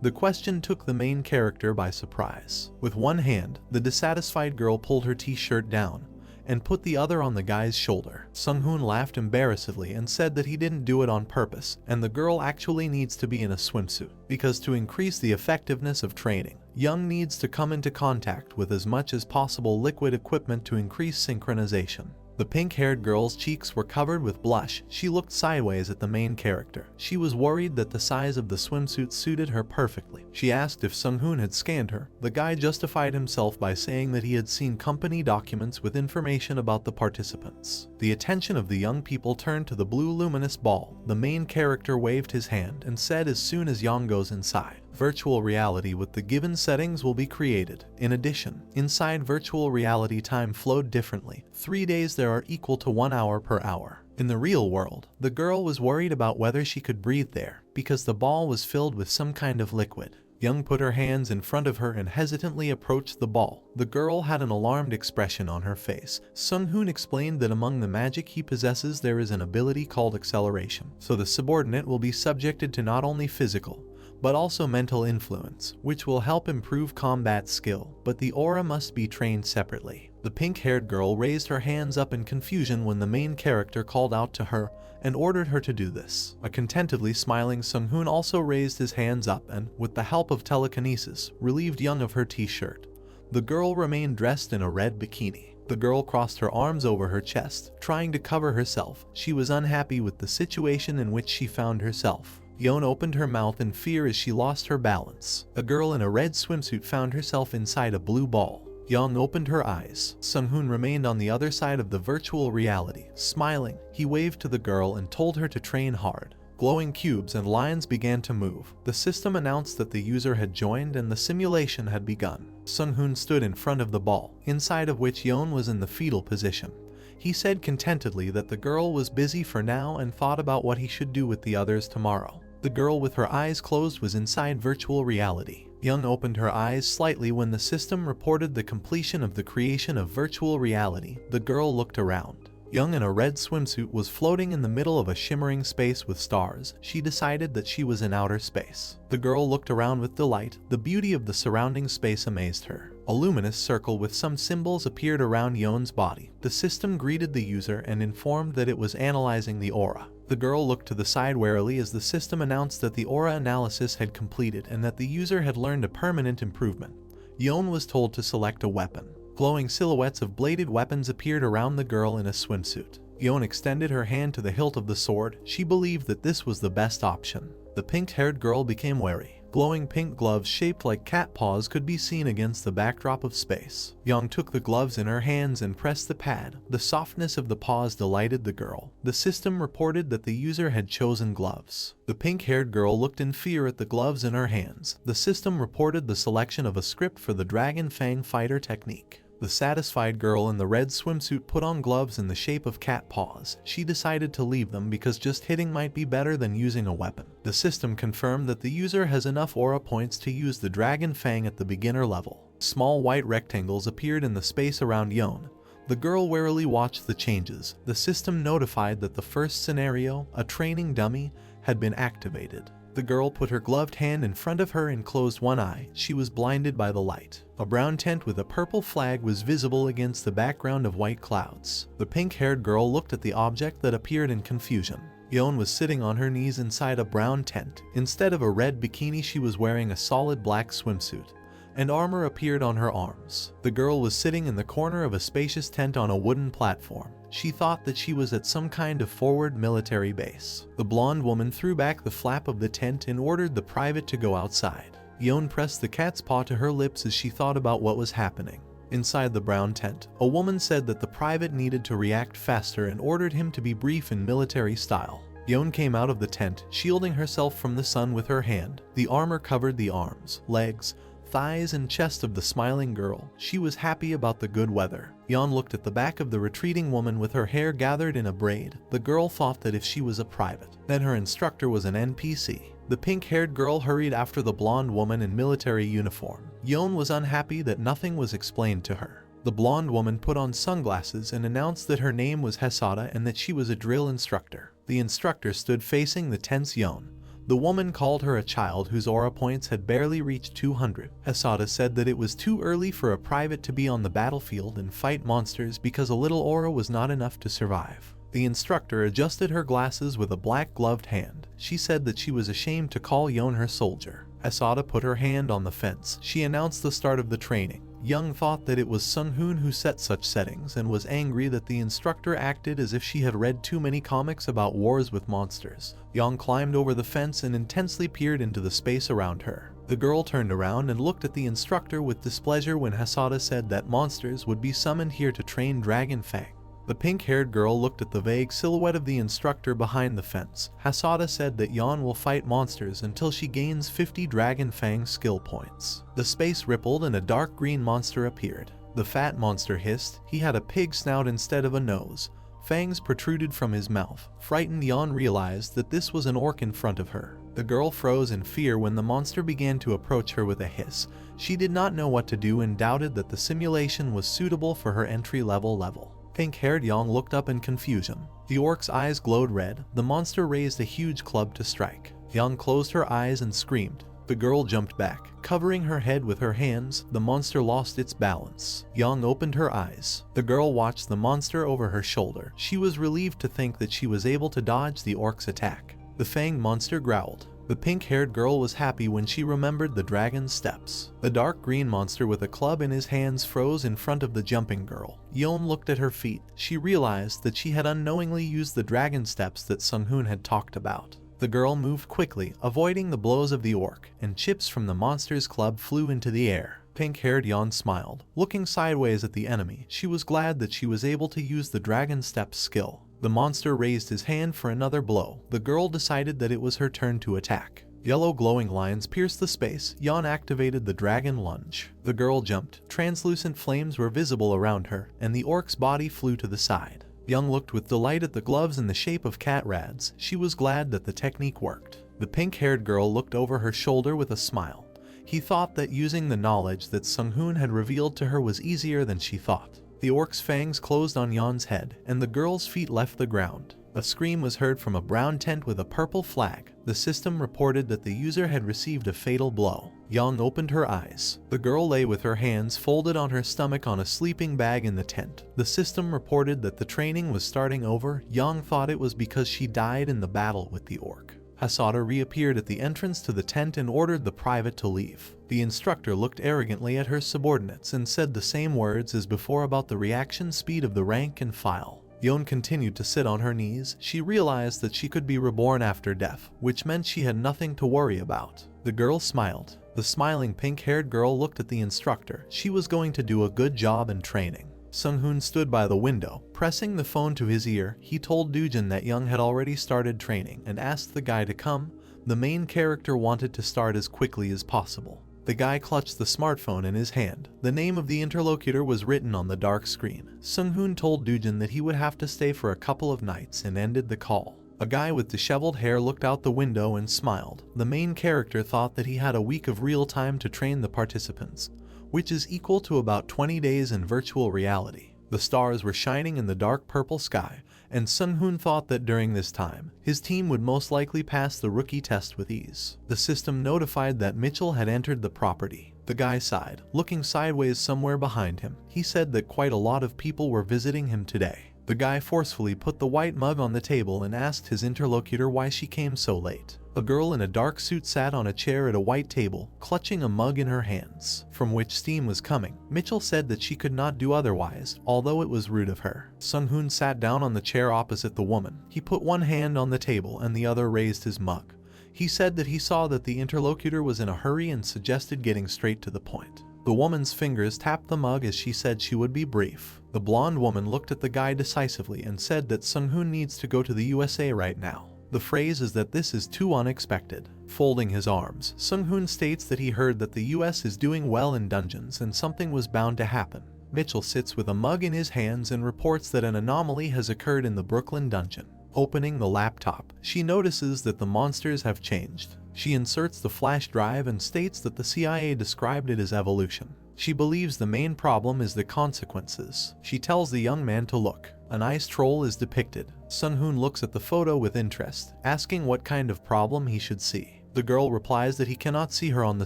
Speaker 1: The question took the main character by surprise. With one hand, the dissatisfied girl pulled her t-shirt down and put the other on the guy's shoulder. Sung-hoon laughed embarrassedly and said that he didn't do it on purpose, and the girl actually needs to be in a swimsuit, because to increase the effectiveness of training, Young needs to come into contact with as much as possible liquid equipment to increase synchronization. The pink-haired girl's cheeks were covered with blush. She looked sideways at the main character. She was worried that the size of the swimsuit suited her perfectly. She asked if Sung-hoon had scanned her. The guy justified himself by saying that he had seen company documents with information about the participants. The attention of the young people turned to the blue luminous ball. The main character waved his hand and said as soon as Yang goes inside, virtual reality with the given settings will be created. In addition, inside virtual reality time flowed differently. 3 days there are equal to 1 hour per hour. In the real world, the girl was worried about whether she could breathe there, because the ball was filled with some kind of liquid. Young put her hands in front of her and hesitantly approached the ball. The girl had an alarmed expression on her face. Sung-hoon explained that among the magic he possesses there is an ability called acceleration, so the subordinate will be subjected to not only physical, but also mental influence, which will help improve combat skill, but the aura must be trained separately. The pink-haired girl raised her hands up in confusion when the main character called out to her and ordered her to do this. A contentedly smiling Sung-hoon also raised his hands up and, with the help of telekinesis, relieved Young of her t-shirt. The girl remained dressed in a red bikini. The girl crossed her arms over her chest, trying to cover herself. She was unhappy with the situation in which she found herself. Yeon opened her mouth in fear as she lost her balance. A girl in a red swimsuit found herself inside a blue ball. Yeon opened her eyes. Sung-hoon remained on the other side of the virtual reality. Smiling, he waved to the girl and told her to train hard. Glowing cubes and lines began to move. The system announced that the user had joined and the simulation had begun. Sung-hoon stood in front of the ball, inside of which Yeon was in the fetal position. He said contentedly that the girl was busy for now and thought about what he should do with the others tomorrow. The girl with her eyes closed was inside virtual reality. Young opened her eyes slightly when the system reported the completion of the creation of virtual reality. The girl looked around. Young in a red swimsuit was floating in the middle of a shimmering space with stars. She decided that she was in outer space. The girl looked around with delight. The beauty of the surrounding space amazed her. A luminous circle with some symbols appeared around Yeon's body. The system greeted the user and informed that it was analyzing the aura. The girl looked to the side warily as the system announced that the aura analysis had completed and that the user had learned a permanent improvement. Yeon was told to select a weapon. Glowing silhouettes of bladed weapons appeared around the girl in a swimsuit. Yeon extended her hand to the hilt of the sword. She believed that this was the best option. The pink-haired girl became wary. Glowing pink gloves shaped like cat paws could be seen against the backdrop of space. Young took the gloves in her hands and pressed the pad. The softness of the paws delighted the girl. The system reported that the user had chosen gloves. The pink-haired girl looked in fear at the gloves in her hands. The system reported the selection of a script for the Dragon Fang fighter technique. The satisfied girl in the red swimsuit put on gloves in the shape of cat paws. She decided to leave them because just hitting might be better than using a weapon. The system confirmed that the user has enough aura points to use the Dragon Fang at the beginner level. Small white rectangles appeared in the space around Yeon. The girl warily watched the changes. The system notified that the first scenario, a training dummy, had been activated. The girl put her gloved hand in front of her and closed one eye. She was blinded by the light. A brown tent with a purple flag was visible against the background of white clouds. The pink-haired girl looked at the object that appeared in confusion. Yeon was sitting on her knees inside a brown tent. Instead of a red bikini, she was wearing a solid black swimsuit, and armor appeared on her arms. The girl was sitting in the corner of a spacious tent on a wooden platform. She thought that she was at some kind of forward military base. The blonde woman threw back the flap of the tent and ordered the private to go outside. Yeon pressed the cat's paw to her lips as she thought about what was happening. Inside the brown tent, a woman said that the private needed to react faster and ordered him to be brief in military style. Yeon came out of the tent, shielding herself from the sun with her hand. The armor covered the arms, legs, thighs and chest of the smiling girl. She was happy about the good weather. Yeon looked at the back of the retreating woman with her hair gathered in a braid. The girl thought that if she was a private, then her instructor was an NPC. The pink-haired girl hurried after the blonde woman in military uniform. Yeon was unhappy that nothing was explained to her. The blonde woman put on sunglasses and announced that her name was Hesada and that she was a drill instructor. The instructor stood facing the tense Yeon. The woman called her a child whose aura points had barely reached 200. Hesada said that it was too early for a private to be on the battlefield and fight monsters because a little aura was not enough to survive. The instructor adjusted her glasses with a black gloved hand. She said that she was ashamed to call Yeon her soldier. Hesada put her hand on the fence. She announced the start of the training. Young thought that it was Sung-hoon who set such settings and was angry that the instructor acted as if she had read too many comics about wars with monsters. Young climbed over the fence and intensely peered into the space around her. The girl turned around and looked at the instructor with displeasure when Hasada said that monsters would be summoned here to train Dragon Fang. The pink-haired girl looked at the vague silhouette of the instructor behind the fence. Hasada said that Yon will fight monsters until she gains 50 Dragon Fang skill points. The space rippled and a dark green monster appeared. The fat monster hissed. He had a pig snout instead of a nose. Fangs protruded from his mouth. Frightened, Yon realized that this was an orc in front of her. The girl froze in fear when the monster began to approach her with a hiss. She did not know what to do and doubted that the simulation was suitable for her entry-level level. Pink-haired Yang looked up in confusion. The orc's eyes glowed red. The monster raised a huge club to strike. Yang closed her eyes and screamed. The girl jumped back. Covering her head with her hands, the monster lost its balance. Yang opened her eyes. The girl watched the monster over her shoulder. She was relieved to think that she was able to dodge the orc's attack. The fanged monster growled. The pink-haired girl was happy when she remembered the dragon's steps. The dark green monster with a club in his hands froze in front of the jumping girl. Yeom looked at her feet. She realized that she had unknowingly used the dragon steps that Sung-hoon had talked about. The girl moved quickly, avoiding the blows of the orc, and chips from the monster's club flew into the air. Pink-haired Yeon smiled. Looking sideways at the enemy, she was glad that she was able to use the dragon steps skill. The monster raised his hand for another blow. The girl decided that it was her turn to attack. Yellow glowing lines pierced the space. Yeon activated the dragon lunge. The girl jumped. Translucent flames were visible around her, and the orc's body flew to the side. Young looked with delight at the gloves in the shape of cat rads. She was glad that the technique worked. The pink-haired girl looked over her shoulder with a smile. He thought that using the knowledge that Sung-hoon had revealed to her was easier than she thought. The orc's fangs closed on Yeon's head, and the girl's feet left the ground. A scream was heard from a brown tent with a purple flag. The system reported that the user had received a fatal blow. Yeon opened her eyes. The girl lay with her hands folded on her stomach on a sleeping bag in the tent. The system reported that the training was starting over. Yeon thought it was because she died in the battle with the orc. Hasada reappeared at the entrance to the tent and ordered the private to leave. The instructor looked arrogantly at her subordinates and said the same words as before about the reaction speed of the rank and file. Yeon continued to sit on her knees. She realized that she could be reborn after death, which meant she had nothing to worry about. The girl smiled. The smiling pink-haired girl looked at the instructor. She was going to do a good job in training. Sung-hoon stood by the window. Pressing the phone to his ear, he told Doojin that Young had already started training and asked the guy to come. The main character wanted to start as quickly as possible. The guy clutched the smartphone in his hand. The name of the interlocutor was written on the dark screen. Sung-hoon told Doojin that he would have to stay for a couple of nights and ended the call. A guy with disheveled hair looked out the window and smiled. The main character thought that he had a week of real time to train the participants, which is equal to about 20 days in virtual reality. The stars were shining in the dark purple sky, and Sung-hoon thought that during this time, his team would most likely pass the rookie test with ease. The system notified that Mitchell had entered the property. The guy sighed, looking sideways somewhere behind him. He said that quite a lot of people were visiting him today. The guy forcefully put the white mug on the table and asked his interlocutor why she came so late. A girl in a dark suit sat on a chair at a white table, clutching a mug in her hands, from which steam was coming. Mitchell said that she could not do otherwise, although it was rude of her. Sung-hoon sat down on the chair opposite the woman. He put one hand on the table and the other raised his mug. He said that he saw that the interlocutor was in a hurry and suggested getting straight to the point. The woman's fingers tapped the mug as she said she would be brief. The blonde woman looked at the guy decisively and said that Sung-hoon needs to go to the USA right now. The phrase is that this is too unexpected. Folding his arms, Sung-hoon states that he heard that the US is doing well in dungeons and something was bound to happen. Mitchell sits with a mug in his hands and reports that an anomaly has occurred in the Brooklyn dungeon. Opening the laptop, she notices that the monsters have changed. She inserts the flash drive and states that the CIA described it as evolution. She believes the main problem is the consequences. She tells the young man to look. An ice troll is depicted. Sung-hoon looks at the photo with interest, asking what kind of problem he should see. The girl replies that he cannot see her on the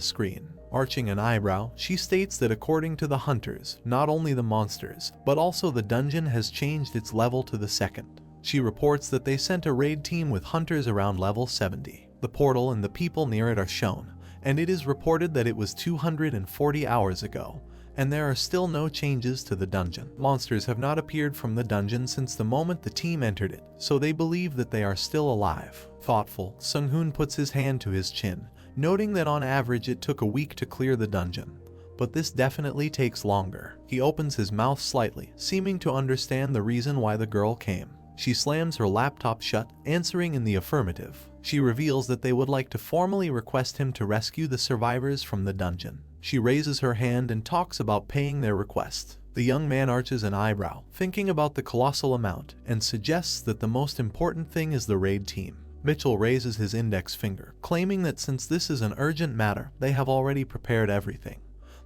Speaker 1: screen. Arching an eyebrow, she states that according to the hunters, not only the monsters, but also the dungeon has changed its level to the second. She reports that they sent a raid team with hunters around level 70. The portal and the people near it are shown, and it is reported that it was 240 hours ago, and there are still no changes to the dungeon. Monsters have not appeared from the dungeon since the moment the team entered it, so they believe that they are still alive. Thoughtful, Sung-hoon puts his hand to his chin, noting that on average it took a week to clear the dungeon. But this definitely takes longer. He opens his mouth slightly, seeming to understand the reason why the girl came. She slams her laptop shut, answering in the affirmative. She reveals that they would like to formally request him to rescue the survivors from the dungeon. She raises her hand and talks about paying their request. The young man arches an eyebrow, thinking about the colossal amount, and suggests that the most important thing is the raid team. Mitchell raises his index finger, claiming that since this is an urgent matter, they have already prepared everything.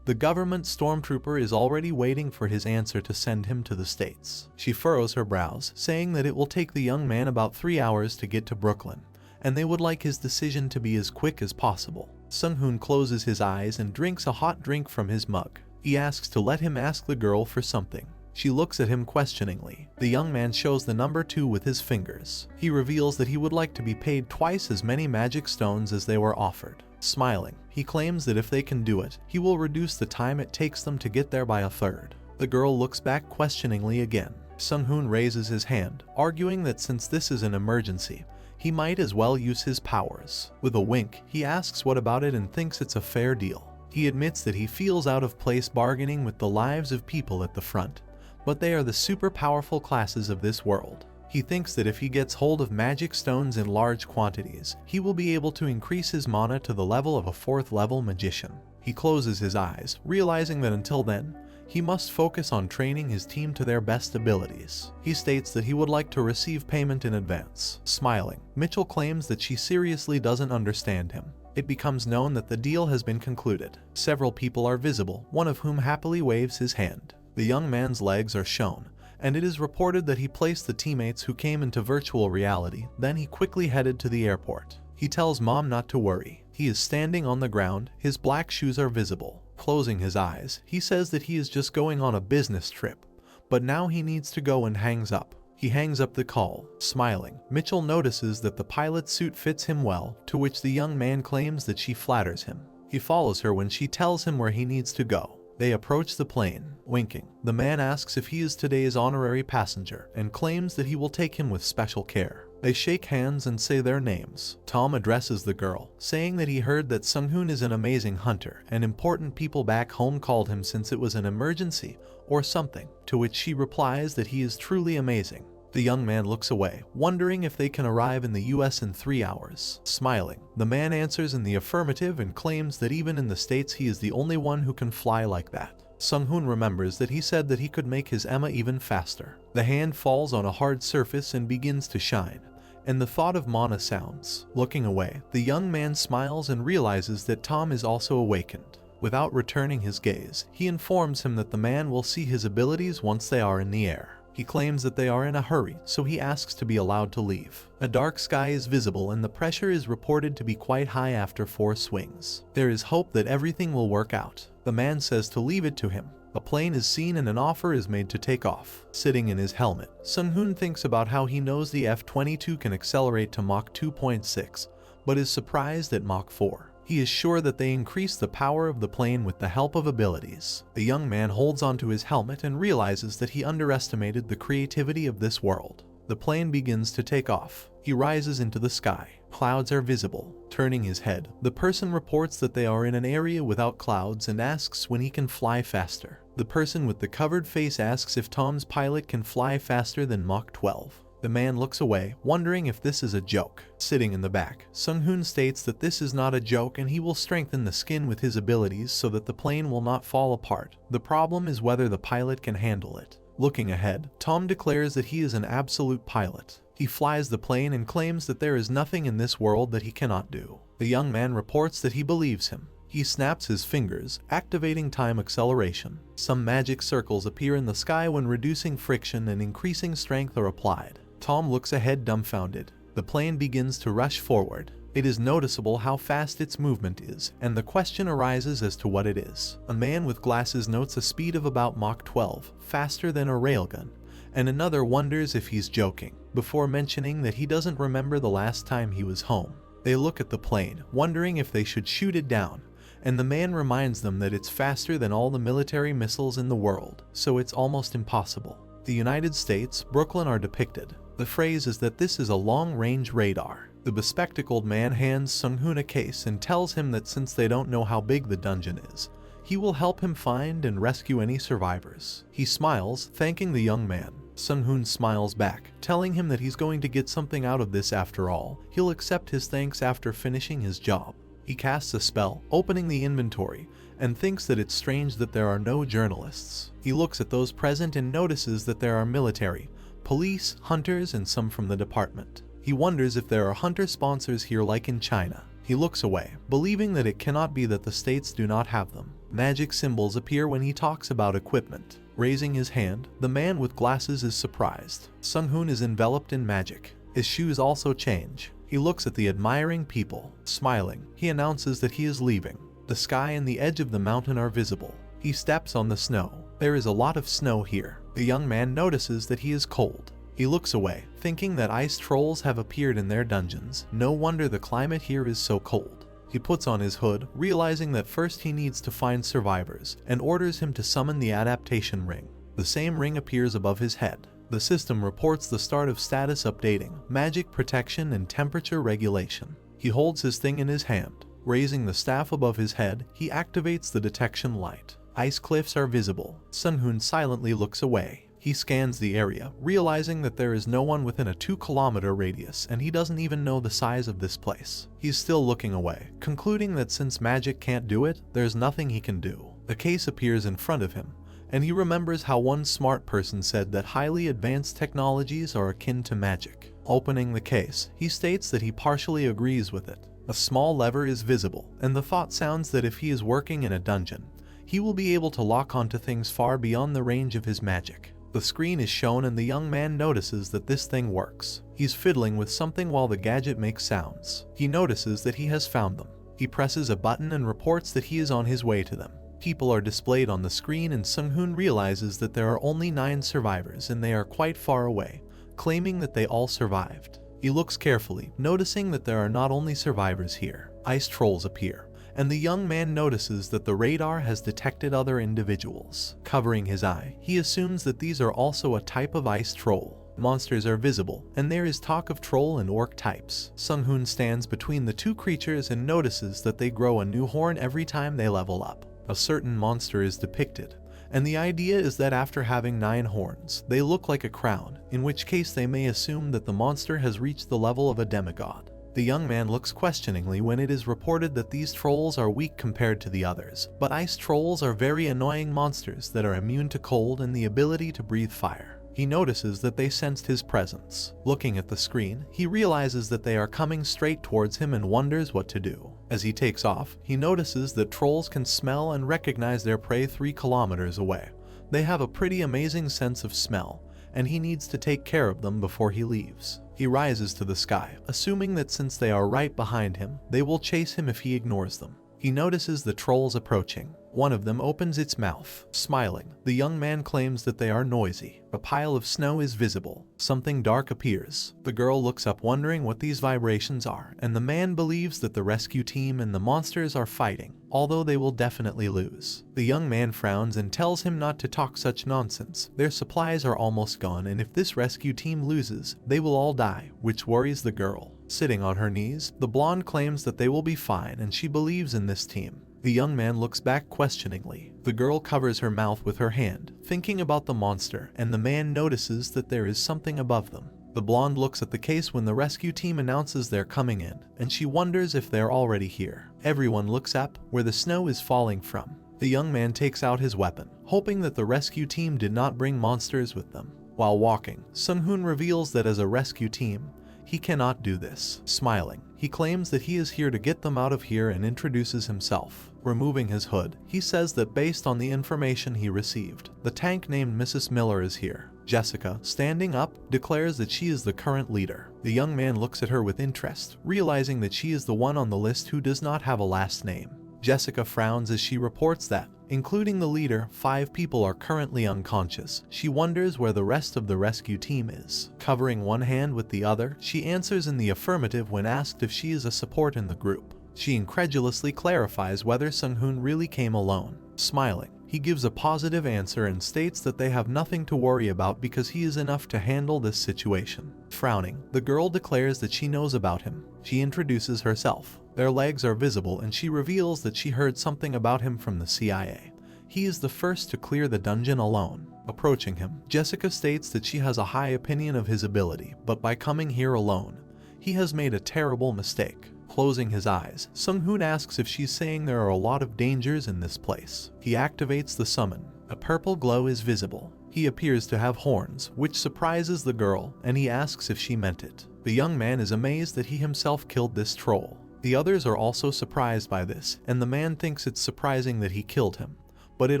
Speaker 1: The government stormtrooper is already waiting for his answer to send him to the States. She furrows her brows, saying that it will take the young man about 3 hours to get to Brooklyn, and they would like his decision to be as quick as possible. Sung-hoon closes his eyes and drinks a hot drink from his mug. He asks to let him ask the girl for something. She looks at him questioningly. The young man shows the number 2 with his fingers. He reveals that he would like to be paid twice as many magic stones as they were offered. Smiling, he claims that if they can do it, he will reduce the time it takes them to get there by a third. The girl looks back questioningly again. Sung-hoon raises his hand, arguing that since this is an emergency, he might as well use his powers. With a wink, he asks what about it and thinks it's a fair deal. He admits that he feels out of place bargaining with the lives of people at the front, but they are the super powerful classes of this world. He thinks that if he gets hold of magic stones in large quantities, he will be able to increase his mana to the level of a 4th level magician. He closes his eyes, realizing that until then, he must focus on training his team to their best abilities. He states that he would like to receive payment in advance. Smiling, Mitchell claims that she seriously doesn't understand him. It becomes known that the deal has been concluded. Several people are visible, one of whom happily waves his hand. The young man's legs are shown, and it is reported that he placed the teammates who came into virtual reality, then he quickly headed to the airport. He tells mom not to worry. He is standing on the ground, his black shoes are visible. Closing his eyes, he says that he is just going on a business trip, but now he needs to go and hangs up. He hangs up the call. Smiling, Mitchell notices that the pilot's suit fits him well, to which the young man claims that she flatters him. He follows her when she tells him where he needs to go. They approach the plane. Winking, the man asks if he is today's honorary passenger and claims that he will take him with special care. They shake hands and say their names. Tom addresses the girl, saying that he heard that Sung-hoon is an amazing hunter and important people back home called him since it was an emergency or something, to which she replies that he is truly amazing. The young man looks away, wondering if they can arrive in the US in 3 hours. Smiling, the man answers in the affirmative and claims that even in the States he is the only one who can fly like that. Sung-hoon remembers that he said that he could make his Emma even faster. The hand falls on a hard surface and begins to shine, and the thought of mana sounds. Looking away, the young man smiles and realizes that Tom is also awakened. Without returning his gaze, he informs him that the man will see his abilities once they are in the air. He claims that they are in a hurry, so he asks to be allowed to leave. A dark sky is visible and the pressure is reported to be quite high after 4 swings. There is hope that everything will work out. The man says to leave it to him. A plane is seen and an offer is made to take off. Sitting in his helmet, Sung-hoon thinks about how he knows the F-22 can accelerate to Mach 2.6, but is surprised at Mach 4. He is sure that they increase the power of the plane with the help of abilities. The young man holds onto his helmet and realizes that he underestimated the creativity of this world. The plane begins to take off. He rises into the sky. Clouds are visible. Turning his head, the person reports that they are in an area without clouds and asks when he can fly faster. The person with the covered face asks if Tom's pilot can fly faster than Mach 12. The man looks away, wondering if this is a joke. Sitting in the back, Sung-hoon states that this is not a joke and he will strengthen the skin with his abilities so that the plane will not fall apart. The problem is whether the pilot can handle it. Looking ahead, Tom declares that he is an absolute pilot. He flies the plane and claims that there is nothing in this world that he cannot do. The young man reports that he believes him. He snaps his fingers, activating time acceleration. Some magic circles appear in the sky when reducing friction and increasing strength are applied. Tom looks ahead dumbfounded. The plane begins to rush forward. It is noticeable how fast its movement is, and the question arises as to what it is. A man with glasses notes a speed of about Mach 12, faster than a railgun, and another wonders if he's joking, before mentioning that he doesn't remember the last time he was home. They look at the plane, wondering if they should shoot it down, and the man reminds them that it's faster than all the military missiles in the world, so it's almost impossible. The United States, Brooklyn are depicted. The phrase is that this is a long-range radar. The bespectacled man hands Sung-hoon a case and tells him that since they don't know how big the dungeon is, he will help him find and rescue any survivors. He smiles, thanking the young man. Sung-hoon smiles back, telling him that he's going to get something out of this after all. He'll accept his thanks after finishing his job. He casts a spell, opening the inventory, and thinks that it's strange that there are no journalists. He looks at those present and notices that there are military, police, hunters, and some from the department. He wonders if there are hunter sponsors here like in China. He looks away, believing that it cannot be that the states do not have them. Magic symbols appear when he talks about equipment. Raising his hand, the man with glasses is surprised. Sung-hoon is enveloped in magic. His shoes also change. He looks at the admiring people. Smiling, he announces that he is leaving. The sky and the edge of the mountain are visible. He steps on the snow. There is a lot of snow here. The young man notices that he is cold. He looks away, thinking that ice trolls have appeared in their dungeons. No wonder the climate here is so cold. He puts on his hood, realizing that first he needs to find survivors, and orders him to summon the adaptation ring. The same ring appears above his head. The system reports the start of status updating, magic protection, and temperature regulation. He holds his thing in his hand. Raising the staff above his head, he activates the detection light. Ice cliffs are visible. Sung-hoon silently looks away. He scans the area, realizing that there is no one within a 2-kilometer radius, and he doesn't even know the size of this place. He's still looking away, concluding that since magic can't do it, there's nothing he can do. The case appears in front of him, and he remembers how one smart person said that highly advanced technologies are akin to magic. Opening the case, he states that he partially agrees with it. A small lever is visible, and the thought sounds that if he is working in a dungeon, he will be able to lock onto things far beyond the range of his magic. The screen is shown and the young man notices that this thing works. He's fiddling with something while the gadget makes sounds. He notices that he has found them. He presses a button and reports that he is on his way to them. People are displayed on the screen and Sung-hoon realizes that there are only 9 survivors and they are quite far away, claiming that they all survived. He looks carefully, noticing that there are not only survivors here. Ice trolls appear, and the young man notices that the radar has detected other individuals. Covering his eye, he assumes that these are also a type of ice troll. Monsters are visible, and there is talk of troll and orc types. Sung-hoon stands between the 2 creatures and notices that they grow a new horn every time they level up. A certain monster is depicted, and the idea is that after having 9 horns, they look like a crown, in which case they may assume that the monster has reached the level of a demigod. The young man looks questioningly when it is reported that these trolls are weak compared to the others, but ice trolls are very annoying monsters that are immune to cold and the ability to breathe fire. He notices that they sensed his presence. Looking at the screen, he realizes that they are coming straight towards him and wonders what to do. As he takes off, he notices that trolls can smell and recognize their prey 3 kilometers away. They have a pretty amazing sense of smell, and he needs to take care of them before he leaves. He rises to the sky, assuming that since they are right behind him, they will chase him if he ignores them. He notices the trolls approaching. One of them opens its mouth. Smiling, the young man claims that they are noisy. A pile of snow is visible. Something dark appears. The girl looks up wondering what these vibrations are, and the man believes that the rescue team and the monsters are fighting, although they will definitely lose. The young man frowns and tells him not to talk such nonsense. Their supplies are almost gone, and if this rescue team loses, they will all die, which worries the girl. Sitting on her knees, the blonde claims that they will be fine and she believes in this team. The young man looks back questioningly. The girl covers her mouth with her hand, thinking about the monster, and the man notices that there is something above them. The blonde looks at the case when the rescue team announces they're coming in, and she wonders if they're already here. Everyone looks up where the snow is falling from. The young man takes out his weapon, hoping that the rescue team did not bring monsters with them. While walking, Sung-hoon reveals that as a rescue team, he cannot do this. Smiling, he claims that he is here to get them out of here and introduces himself. Removing his hood, he says that based on the information he received, the tank named Mrs. Miller is here. Jessica, standing up, declares that she is the current leader. The young man looks at her with interest, realizing that she is the one on the list who does not have a last name. Jessica frowns as she reports that, including the leader, 5 people are currently unconscious. She wonders where the rest of the rescue team is. Covering one hand with the other, she answers in the affirmative when asked if she is a support in the group. She incredulously clarifies whether Sung-hoon really came alone. Smiling, he gives a positive answer and states that they have nothing to worry about because he is enough to handle this situation. Frowning, the girl declares that she knows about him. She introduces herself. Their legs are visible and she reveals that she heard something about him from the CIA. He is the first to clear the dungeon alone. Approaching him, Jessica states that she has a high opinion of his ability, but by coming here alone, he has made a terrible mistake. Closing his eyes, Sung-hoon asks if she's saying there are a lot of dangers in this place. He activates the summon. A purple glow is visible. He appears to have horns, which surprises the girl, and he asks if she meant it. The young man is amazed that he himself killed this troll. The others are also surprised by this, and the man thinks it's surprising that he killed him. But it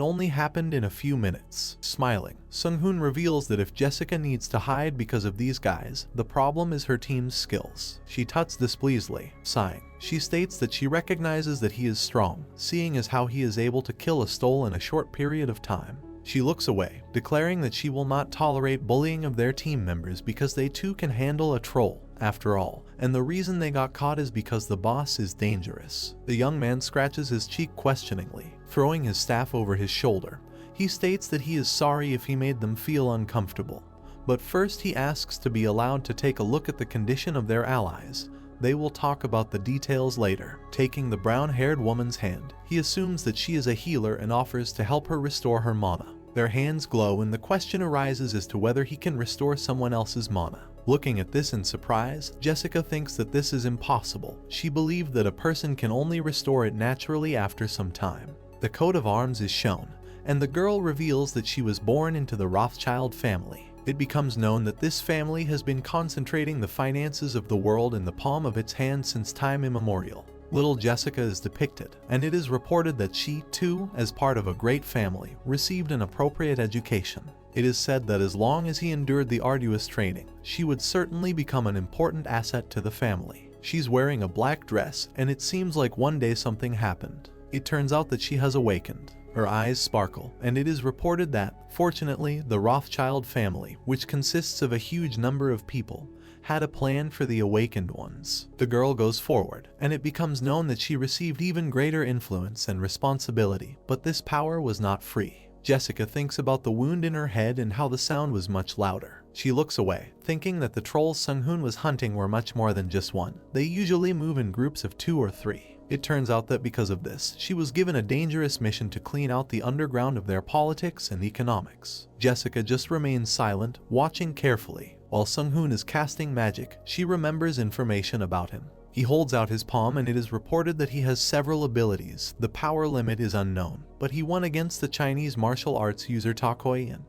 Speaker 1: only happened in a few minutes. Smiling, Sung-hoon reveals that if Jessica needs to hide because of these guys, the problem is her team's skills. She tuts displeasedly, sighing. She states that she recognizes that he is strong, seeing as how he is able to kill a stole in a short period of time. She looks away, declaring that she will not tolerate bullying of their team members because they too can handle a troll, after all, and the reason they got caught is because the boss is dangerous. The young man scratches his cheek questioningly, throwing his staff over his shoulder. He states that he is sorry if he made them feel uncomfortable, but first he asks to be allowed to take a look at the condition of their allies. They will talk about the details later. Taking the brown-haired woman's hand, he assumes that she is a healer and offers to help her restore her mana. Their hands glow and the question arises as to whether he can restore someone else's mana. Looking at this in surprise, Jessica thinks that this is impossible. She believed that a person can only restore it naturally after some time. The coat of arms is shown, and the girl reveals that she was born into the Rothschild family. It becomes known that this family has been concentrating the finances of the world in the palm of its hand since time immemorial. Little Jessica is depicted, and it is reported that she, too, as part of a great family, received an appropriate education. It is said that as long as he endured the arduous training, she would certainly become an important asset to the family. She's wearing a black dress, and it seems like one day something happened. It turns out that she has awakened. Her eyes sparkle, and it is reported that, fortunately, the Rothschild family, which consists of a huge number of people, had a plan for the awakened ones. The girl goes forward, and it becomes known that she received even greater influence and responsibility, but this power was not free. Jessica thinks about the wound in her head and how the sound was much louder. She looks away, thinking that the trolls Sung-hoon was hunting were much more than just one. They usually move in groups of 2 or 3. It turns out that because of this, she was given a dangerous mission to clean out the underground of their politics and economics. Jessica just remains silent, watching carefully. While Sung-hoon is casting magic, she remembers information about him. He holds out his palm and it is reported that he has several abilities. The power limit is unknown, but he won against the Chinese martial arts user Takoyan.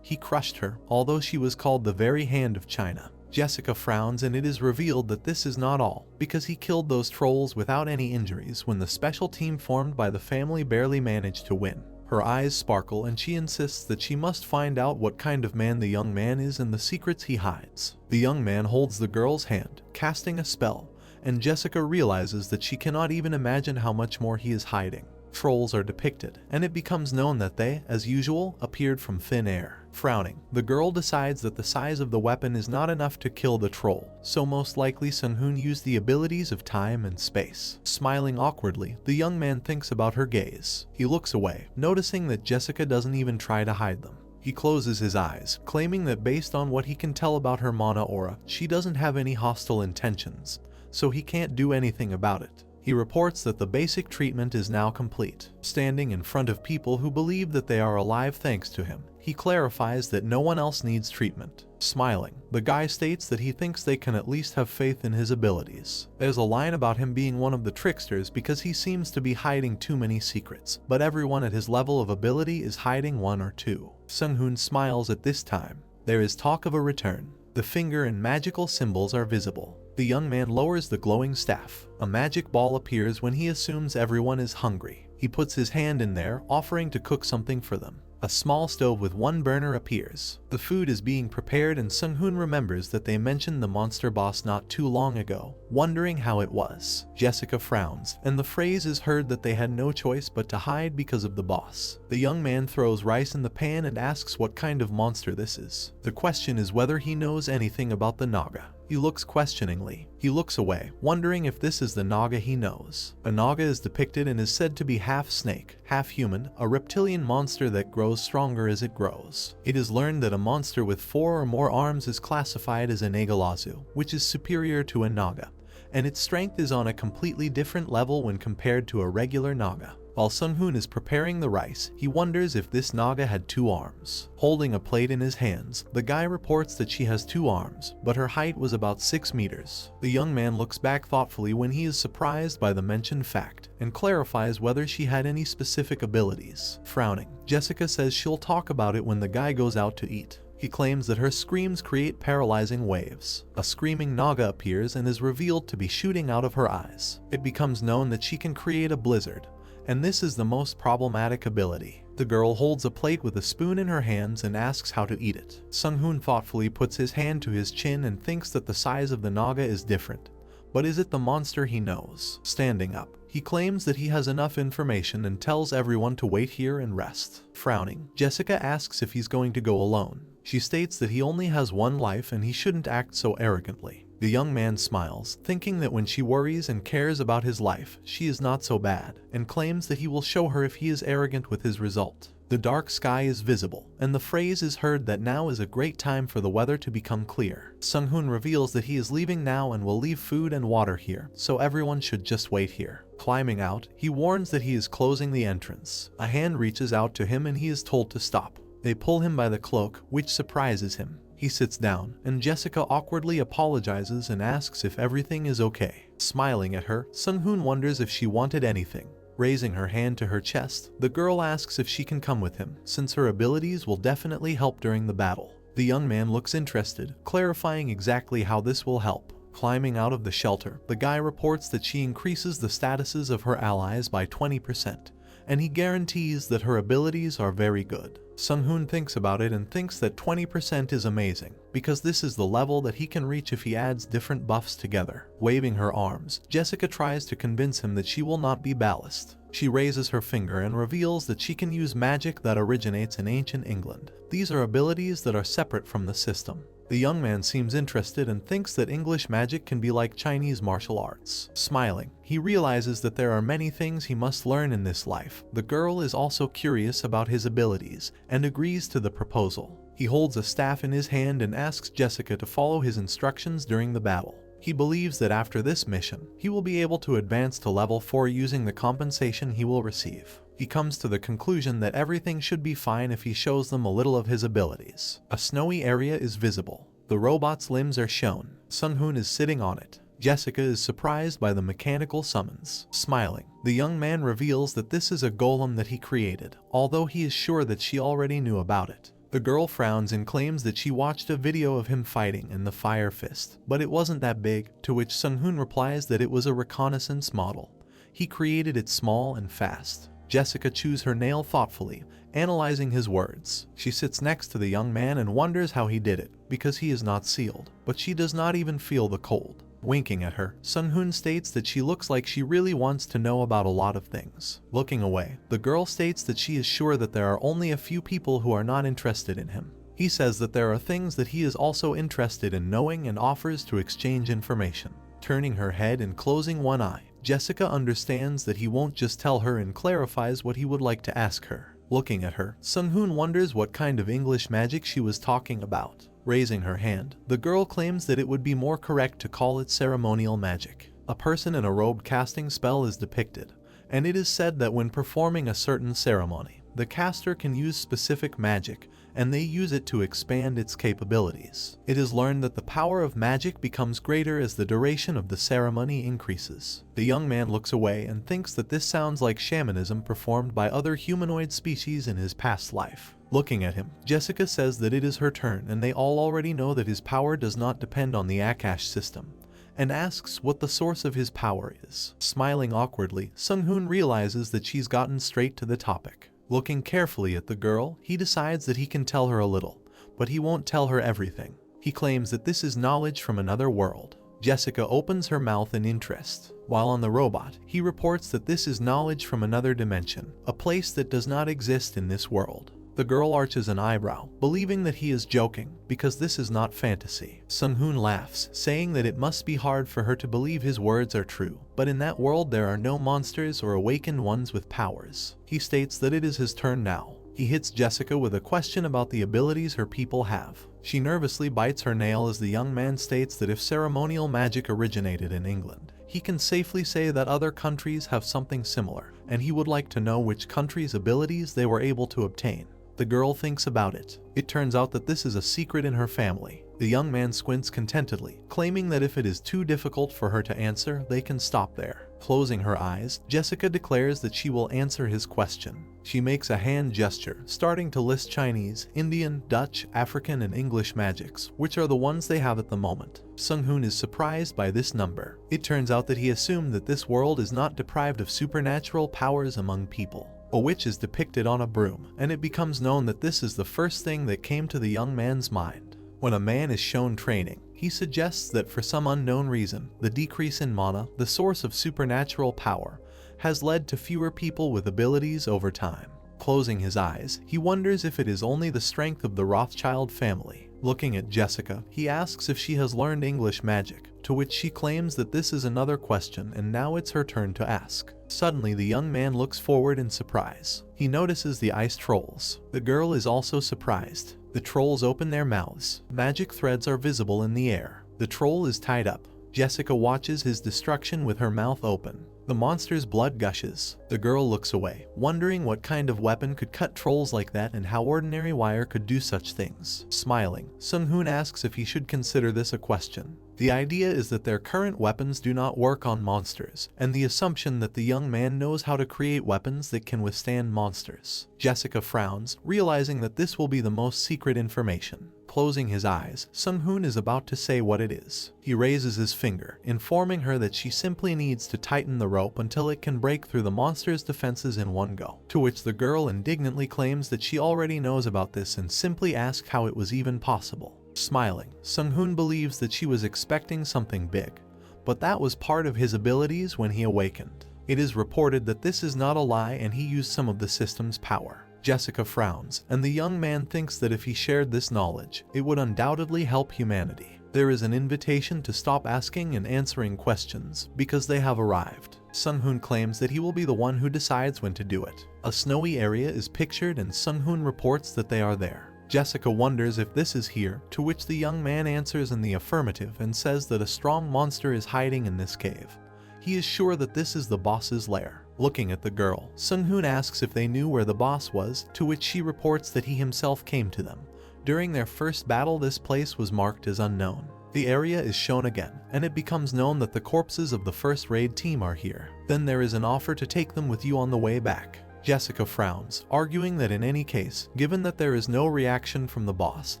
Speaker 1: He crushed her, although she was called the very hand of China. Jessica frowns and it is revealed that this is not all, because he killed those trolls without any injuries when the special team formed by the family barely managed to win. Her eyes sparkle and she insists that she must find out what kind of man the young man is and the secrets he hides. The young man holds the girl's hand, casting a spell, and Jessica realizes that she cannot even imagine how much more he is hiding. Trolls are depicted, and it becomes known that they, as usual, appeared from thin air. Frowning, the girl decides that the size of the weapon is not enough to kill the troll, so most likely Sung-hoon used the abilities of time and space. Smiling awkwardly, the young man thinks about her gaze. He looks away, noticing that Jessica doesn't even try to hide them. He closes his eyes, claiming that based on what he can tell about her mana aura, she doesn't have any hostile intentions, so he can't do anything about it. He reports that the basic treatment is now complete. Standing in front of people who believe that they are alive thanks to him, he clarifies that no one else needs treatment. Smiling, the guy states that he thinks they can at least have faith in his abilities. There's a line about him being one of the tricksters because he seems to be hiding too many secrets, but everyone at his level of ability is hiding 1 or 2. Sung-hoon smiles at this time. There is talk of a return. The finger and magical symbols are visible. The young man lowers the glowing staff. A magic ball appears when he assumes everyone is hungry. He puts his hand in there, offering to cook something for them. A small stove with 1 burner appears. The food is being prepared and Sung-hoon remembers that they mentioned the monster boss not too long ago, wondering how it was. Jessica frowns, and the phrase is heard that they had no choice but to hide because of the boss. The young man throws rice in the pan and asks what kind of monster this is. The question is whether he knows anything about the Naga. He looks questioningly. He looks away, wondering if this is the Naga he knows. A Naga is depicted and is said to be half snake, half human, a reptilian monster that grows stronger as it grows. It is learned that a monster with 4 or more arms is classified as a Nagalazu, which is superior to a Naga, and its strength is on a completely different level when compared to a regular Naga. While Sung-hoon is preparing the rice, he wonders if this Naga had 2 arms. Holding a plate in his hands, the guy reports that she has 2 arms, but her height was about 6 meters. The young man looks back thoughtfully when he is surprised by the mentioned fact, and clarifies whether she had any specific abilities. Frowning, Jessica says she'll talk about it when the guy goes out to eat. He claims that her screams create paralyzing waves. A screaming Naga appears and is revealed to be shooting out of her eyes. It becomes known that she can create a blizzard, and this is the most problematic ability. The girl holds a plate with a spoon in her hands and asks how to eat it. Sung-hoon thoughtfully puts his hand to his chin and thinks that the size of the Naga is different. But is it the monster he knows? Standing up, he claims that he has enough information and tells everyone to wait here and rest. Frowning, Jessica asks if he's going to go alone. She states that he only has 1 life and he shouldn't act so arrogantly. The young man smiles, thinking that when she worries and cares about his life, she is not so bad, and claims that he will show her if he is arrogant with his result. The dark sky is visible, and the phrase is heard that now is a great time for the weather to become clear. Sung-hoon reveals that he is leaving now and will leave food and water here, so everyone should just wait here. Climbing out, he warns that he is closing the entrance. A hand reaches out to him and he is told to stop. They pull him by the cloak, which surprises him. He sits down, and Jessica awkwardly apologizes and asks if everything is okay. Smiling at her, Sung-hoon wonders if she wanted anything. Raising her hand to her chest, the girl asks if she can come with him, since her abilities will definitely help during the battle. The young man looks interested, clarifying exactly how this will help. Climbing out of the shelter, the guy reports that she increases the statuses of her allies by 20%, and he guarantees that her abilities are very good. Sung-hoon thinks about it and thinks that 20% is amazing, because this is the level that he can reach if he adds different buffs together. Waving her arms, Jessica tries to convince him that she will not be ballast. She raises her finger and reveals that she can use magic that originates in ancient England. These are abilities that are separate from the system. The young man seems interested and thinks that English magic can be like Chinese martial arts. Smiling, he realizes that there are many things he must learn in this life. The girl is also curious about his abilities and agrees to the proposal. He holds a staff in his hand and asks Jessica to follow his instructions during the battle. He believes that after this mission, he will be able to advance to level 4 using the compensation he will receive. He comes to the conclusion that everything should be fine if he shows them a little of his abilities. A snowy area is visible. The robot's limbs are shown. Sung-hoon is sitting on it. Jessica is surprised by the mechanical summons. Smiling, the young man reveals that this is a golem that he created, although he is sure that she already knew about it. The girl frowns and claims that she watched a video of him fighting in the Fire Fist, but it wasn't that big, to which Sung-hoon replies that it was a reconnaissance model. He created it small and fast. Jessica chews her nail thoughtfully, analyzing his words. She sits next to the young man and wonders how he did it, because he is not sealed, but she does not even feel the cold. Winking at her, Sung-hoon states that she looks like she really wants to know about a lot of things. Looking away, the girl states that she is sure that there are only a few people who are not interested in him. He says that there are things that he is also interested in knowing and offers to exchange information. Turning her head and closing one eye, Jessica understands that he won't just tell her and clarifies what he would like to ask her. Looking at her, Sung-hoon wonders what kind of English magic she was talking about. Raising her hand, the girl claims that it would be more correct to call it ceremonial magic. A person in a robe casting spell is depicted, and it is said that when performing a certain ceremony, the caster can use specific magic, and they use it to expand its capabilities. It is learned that the power of magic becomes greater as the duration of the ceremony increases. The young man looks away and thinks that this sounds like shamanism performed by other humanoid species in his past life. Looking at him, Jessica says that it is her turn and they all already know that his power does not depend on the Akash system, and asks what the source of his power is. Smiling awkwardly, Sung-hoon realizes that she's gotten straight to the topic. Looking carefully at the girl, he decides that he can tell her a little, but he won't tell her everything. He claims that this is knowledge from another world. Jessica opens her mouth in interest. While on the robot, he reports that this is knowledge from another dimension, a place that does not exist in this world. The girl arches an eyebrow, believing that he is joking, because this is not fantasy. Sung-hoon laughs, saying that it must be hard for her to believe his words are true, but in that world there are no monsters or awakened ones with powers. He states that it is his turn now. He hits Jessica with a question about the abilities her people have. She nervously bites her nail as the young man states that if ceremonial magic originated in England, he can safely say that other countries have something similar, and he would like to know which country's abilities they were able to obtain. The girl thinks about it. It turns out that this is a secret in her family. The young man squints contentedly, claiming that if it is too difficult for her to answer, they can stop there. Closing her eyes, Jessica declares that she will answer his question. She makes a hand gesture, starting to list Chinese, Indian, Dutch, African, and English magics, which are the ones they have at the moment. Sung-hoon is surprised by this number. It turns out that he assumed that this world is not deprived of supernatural powers among people. A witch is depicted on a broom, and it becomes known that this is the first thing that came to the young man's mind. When a man is shown training, he suggests that for some unknown reason, the decrease in mana, the source of supernatural power, has led to fewer people with abilities over time. Closing his eyes, he wonders if it is only the strength of the Rothschild family. Looking at Jessica, he asks if she has learned English magic, to which she claims that this is another question and now it's her turn to ask. Suddenly, the young man looks forward in surprise. He notices the ice trolls. The girl is also surprised. The trolls open their mouths. Magic threads are visible in the air. The troll is tied up. Jessica watches his destruction with her mouth open. The monster's blood gushes. The girl looks away, wondering what kind of weapon could cut trolls like that and how ordinary wire could do such things. Smiling, Sung-hoon asks if he should consider this a question. The idea is that their current weapons do not work on monsters, and the assumption that the young man knows how to create weapons that can withstand monsters. Jessica frowns, realizing that this will be the most secret information. Closing his eyes, Sung-hoon is about to say what it is. He raises his finger, informing her that she simply needs to tighten the rope until it can break through the monster's defenses in one go. To which the girl indignantly claims that she already knows about this and simply asks how it was even possible. Smiling, Sung-hoon believes that she was expecting something big, but that was part of his abilities when he awakened. It is reported that this is not a lie and he used some of the system's power. Jessica frowns, and the young man thinks that if he shared this knowledge, it would undoubtedly help humanity. There is an invitation to stop asking and answering questions, because they have arrived. Sung-hoon claims that he will be the one who decides when to do it. A snowy area is pictured and Sung-hoon reports that they are there. Jessica wonders if this is here, to which the young man answers in the affirmative and says that a strong monster is hiding in this cave. He is sure that this is the boss's lair. Looking at the girl, Sung-hoon asks if they knew where the boss was, to which she reports that he himself came to them. During their first battle, this place was marked as unknown. The area is shown again, and it becomes known that the corpses of the first raid team are here. Then there is an offer to take them with you on the way back. Jessica frowns, arguing that in any case, given that there is no reaction from the boss,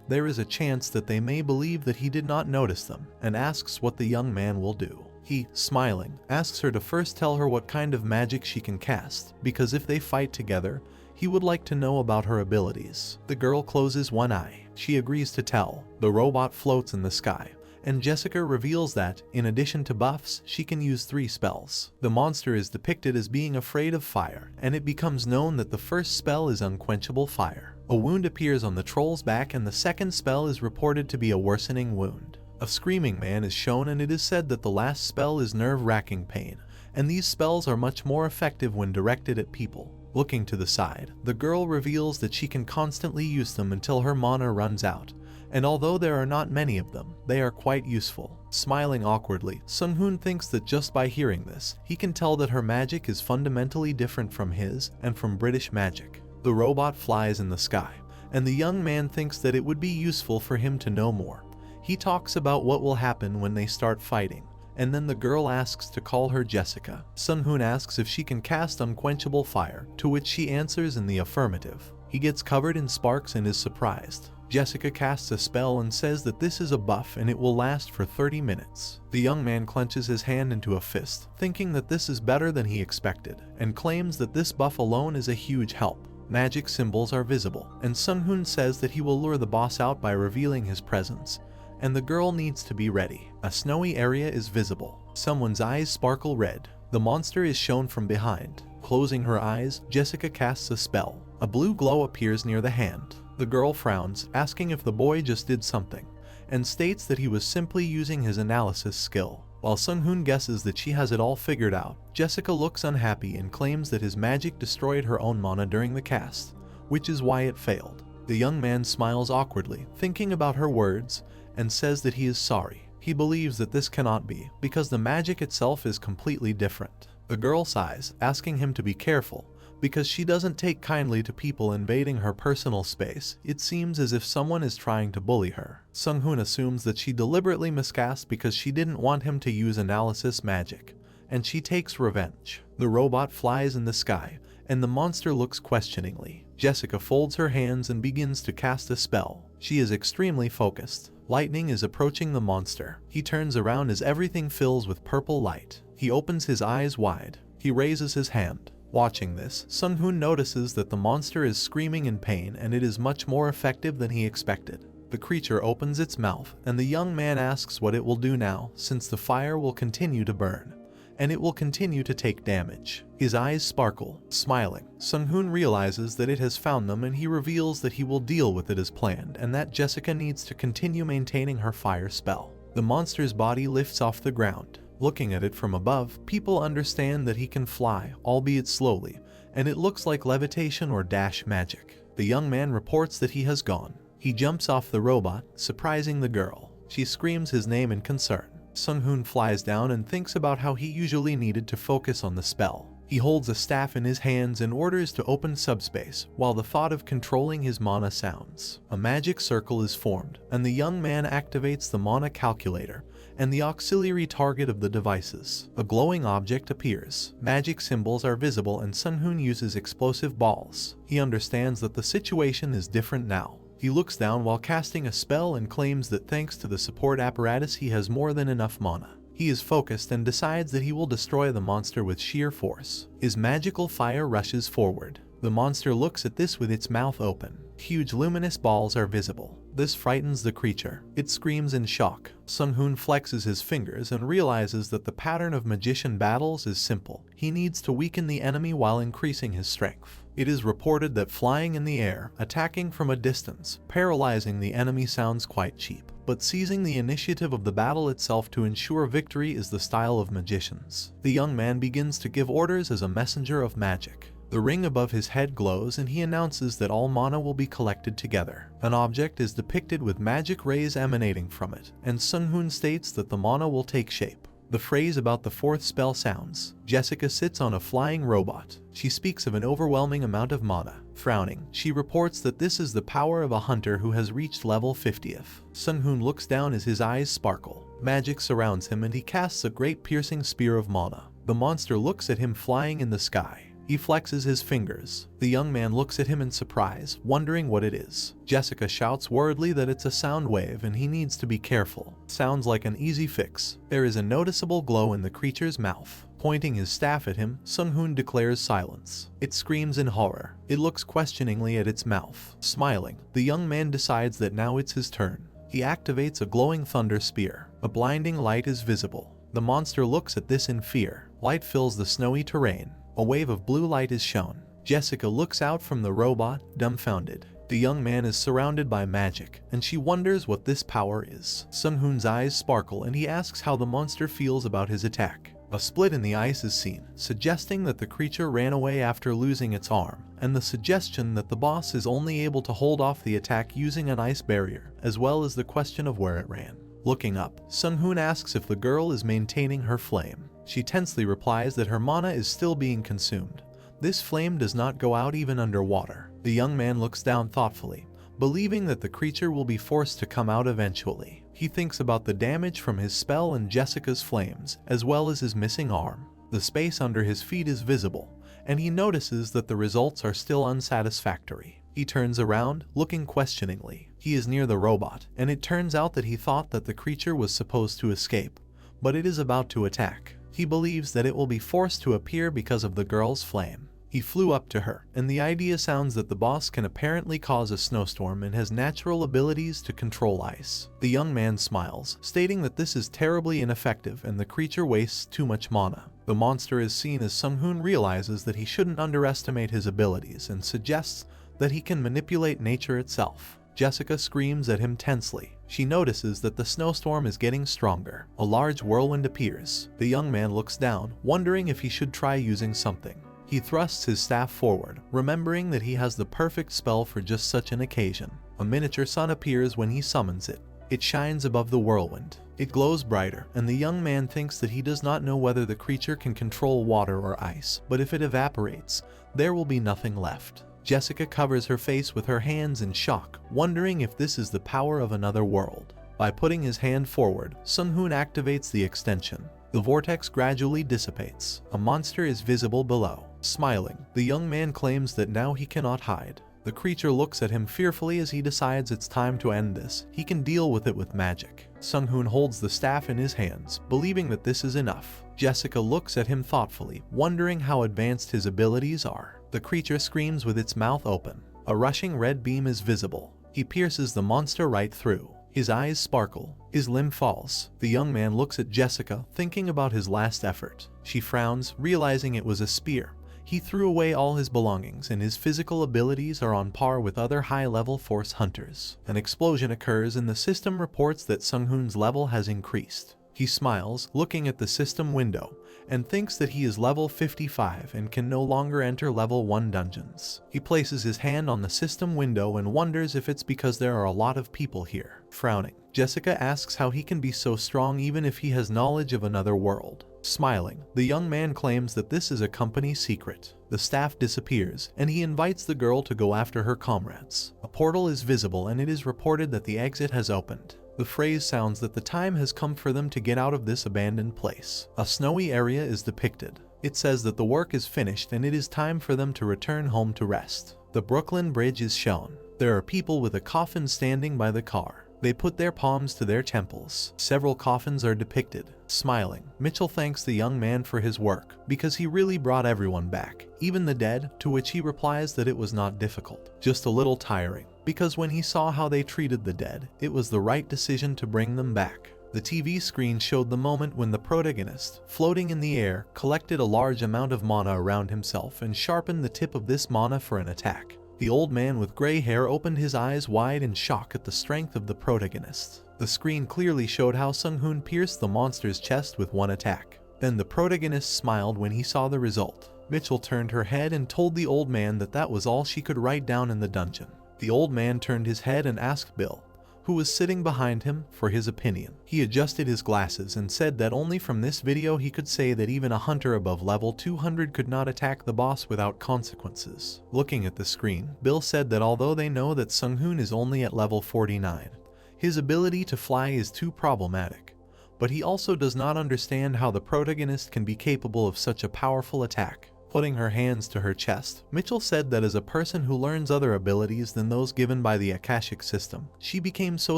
Speaker 1: there is a chance that they may believe that he did not notice them, and asks what the young man will do. He, smiling, asks her to first tell her what kind of magic she can cast, because if they fight together, he would like to know about her abilities. The girl closes one eye. She agrees to tell. The robot floats in the sky, and Jessica reveals that, in addition to buffs, she can use 3 spells. The monster is depicted as being afraid of fire, and it becomes known that the first spell is Unquenchable Fire. A wound appears on the troll's back, and the second spell is reported to be a worsening wound. A screaming man is shown, and it is said that the last spell is nerve-wracking pain, and these spells are much more effective when directed at people. Looking to the side, the girl reveals that she can constantly use them until her mana runs out, and although there are not many of them, they are quite useful. Smiling awkwardly, Sung-hoon thinks that just by hearing this, he can tell that her magic is fundamentally different from his and from British magic. The robot flies in the sky, and the young man thinks that it would be useful for him to know more. He talks about what will happen when they start fighting, and then the girl asks to call her Jessica. Sung-hoon asks if she can cast Unquenchable Fire, to which she answers in the affirmative. He gets covered in sparks and is surprised. Jessica casts a spell and says that this is a buff and it will last for 30 minutes. The young man clenches his hand into a fist, thinking that this is better than he expected, and claims that this buff alone is a huge help. Magic symbols are visible, and Sung-hoon says that he will lure the boss out by revealing his presence, and the girl needs to be ready. A snowy area is visible. Someone's eyes sparkle red. The monster is shown from behind. Closing her eyes, Jessica casts a spell. A blue glow appears near the hand. The girl frowns, asking if the boy just did something, and states that he was simply using his analysis skill. While Sung-hoon guesses that she has it all figured out, Jessica looks unhappy and claims that his magic destroyed her own mana during the cast, which is why it failed. The young man smiles awkwardly, thinking about her words, and says that he is sorry. He believes that this cannot be, because the magic itself is completely different. The girl sighs, asking him to be careful, because she doesn't take kindly to people invading her personal space. It seems as if someone is trying to bully her. Sung-hoon assumes that she deliberately miscast because she didn't want him to use analysis magic, and she takes revenge. The robot flies in the sky, and the monster looks questioningly. Jessica folds her hands and begins to cast a spell. She is extremely focused. Lightning is approaching the monster. He turns around as everything fills with purple light. He opens his eyes wide. He raises his hand. Watching this, Sung-hoon notices that the monster is screaming in pain, and it is much more effective than he expected. The creature opens its mouth, and the young man asks what it will do now, since the fire will continue to burn, and it will continue to take damage. His eyes sparkle, smiling. Sung-hoon realizes that it has found them, and he reveals that he will deal with it as planned, and that Jessica needs to continue maintaining her fire spell. The monster's body lifts off the ground. Looking at it from above, people understand that he can fly, albeit slowly, and it looks like levitation or dash magic. The young man reports that he has gone. He jumps off the robot, surprising the girl. She screams his name in concern. Sung-hoon flies down and thinks about how he usually needed to focus on the spell. He holds a staff in his hands and orders to open subspace, while the thought of controlling his mana sounds. A magic circle is formed, and the young man activates the mana calculator and the auxiliary target of the devices. A glowing object appears. Magic symbols are visible, and Sung-hoon uses explosive balls. He understands that the situation is different now. He looks down while casting a spell and claims that thanks to the support apparatus he has more than enough mana. He is focused and decides that he will destroy the monster with sheer force. His magical fire rushes forward. The monster looks at this with its mouth open. Huge luminous balls are visible. This frightens the creature. It screams in shock. Sung-hoon flexes his fingers and realizes that the pattern of magician battles is simple. He needs to weaken the enemy while increasing his strength. It is reported that flying in the air, attacking from a distance, paralyzing the enemy sounds quite cheap, but seizing the initiative of the battle itself to ensure victory is the style of magicians. The young man begins to give orders as a messenger of magic. The ring above his head glows, and he announces that all mana will be collected together. An object is depicted with magic rays emanating from it, and Sung-hoon states that the mana will take shape. The phrase about the fourth spell sounds. Jessica sits on a flying robot. She speaks of an overwhelming amount of mana. Frowning, she reports that this is the power of a hunter who has reached level 50th. Sung-hoon looks down as his eyes sparkle. Magic surrounds him, and he casts a great piercing spear of mana. The monster looks at him flying in the sky. He flexes his fingers. The young man looks at him in surprise, wondering what it is. Jessica shouts worriedly that it's a sound wave and he needs to be careful. Sounds like an easy fix. There is a noticeable glow in the creature's mouth. Pointing his staff at him, Sung-hoon declares silence. It screams in horror. It looks questioningly at its mouth. Smiling, the young man decides that now it's his turn. He activates a glowing thunder spear. A blinding light is visible. The monster looks at this in fear. Light fills the snowy terrain. A wave of blue light is shown. Jessica looks out from the robot, dumbfounded. The young man is surrounded by magic, and she wonders what this power is. Sung-hoon's eyes sparkle, and he asks how the monster feels about his attack. A split in the ice is seen, suggesting that the creature ran away after losing its arm, and the suggestion that the boss is only able to hold off the attack using an ice barrier, as well as the question of where it ran. Looking up, Sung-hoon asks if the girl is maintaining her flame. She tensely replies that her mana is still being consumed. This flame does not go out even underwater. The young man looks down thoughtfully, believing that the creature will be forced to come out eventually. He thinks about the damage from his spell and Jessica's flames, as well as his missing arm. The space under his feet is visible, and he notices that the results are still unsatisfactory. He turns around, looking questioningly. He is near the robot, and it turns out that he thought that the creature was supposed to escape, but it is about to attack. He believes that it will be forced to appear because of the girl's flame. He flew up to her, and the idea sounds that the boss can apparently cause a snowstorm and has natural abilities to control ice. The young man smiles, stating that this is terribly ineffective and the creature wastes too much mana. The monster is seen as Sung-hoon realizes that he shouldn't underestimate his abilities and suggests that he can manipulate nature itself. Jessica screams at him tensely. She notices that the snowstorm is getting stronger. A large whirlwind appears. The young man looks down, wondering if he should try using something. He thrusts his staff forward, remembering that he has the perfect spell for just such an occasion. A miniature sun appears when he summons it. It shines above the whirlwind. It glows brighter, and the young man thinks that he does not know whether the creature can control water or ice, but if it evaporates, there will be nothing left. Jessica covers her face with her hands in shock, wondering if this is the power of another world. By putting his hand forward, Sung-hoon activates the extension. The vortex gradually dissipates. A monster is visible below. Smiling, the young man claims that now he cannot hide. The creature looks at him fearfully as he decides it's time to end this. He can deal with it with magic. Sung-hoon holds the staff in his hands, believing that this is enough. Jessica looks at him thoughtfully, wondering how advanced his abilities are. The creature screams with its mouth open. A rushing red beam is visible. He pierces the monster right through. His eyes sparkle. His limb falls. The young man looks at Jessica, thinking about his last effort. She frowns, realizing it was a spear. He threw away all his belongings, and his physical abilities are on par with other high-level force hunters. An explosion occurs, and the system reports that Sung-hoon's level has increased. He smiles, looking at the system window, and thinks that he is level 55 and can no longer enter level 1 dungeons. He places his hand on the system window and wonders if it's because there are a lot of people here. Frowning, Jessica asks how he can be so strong even if he has knowledge of another world. Smiling, the young man claims that this is a company secret. The staff disappears, and he invites the girl to go after her comrades. A portal is visible, and it is reported that the exit has opened. The phrase sounds that the time has come for them to get out of this abandoned place. A snowy area is depicted. It says that the work is finished and it is time for them to return home to rest. The Brooklyn Bridge is shown. There are people with a coffin standing by the car. They put their palms to their temples. Several coffins are depicted. Smiling, Mitchell thanks the young man for his work, because he really brought everyone back, even the dead, to which he replies that it was not difficult, just a little tiring, because when he saw how they treated the dead, it was the right decision to bring them back. The TV screen showed the moment when the protagonist, floating in the air, collected a large amount of mana around himself and sharpened the tip of this mana for an attack. The old man with gray hair opened his eyes wide in shock at the strength of the protagonist. The screen clearly showed how Sung-hoon pierced the monster's chest with one attack. Then the protagonist smiled when he saw the result. Mitchell turned her head and told the old man that that was all she could write down in the dungeon. The old man turned his head and asked Bill, who was sitting behind him, for his opinion. He adjusted his glasses and said that only from this video he could say that even a hunter above level 200 could not attack the boss without consequences. Looking at the screen, Bill said that although they know that Sung-hoon is only at level 49, his ability to fly is too problematic, but he also does not understand how the protagonist can be capable of such a powerful attack. Putting her hands to her chest, Mitchell said that as a person who learns other abilities than those given by the Akashic system, she became so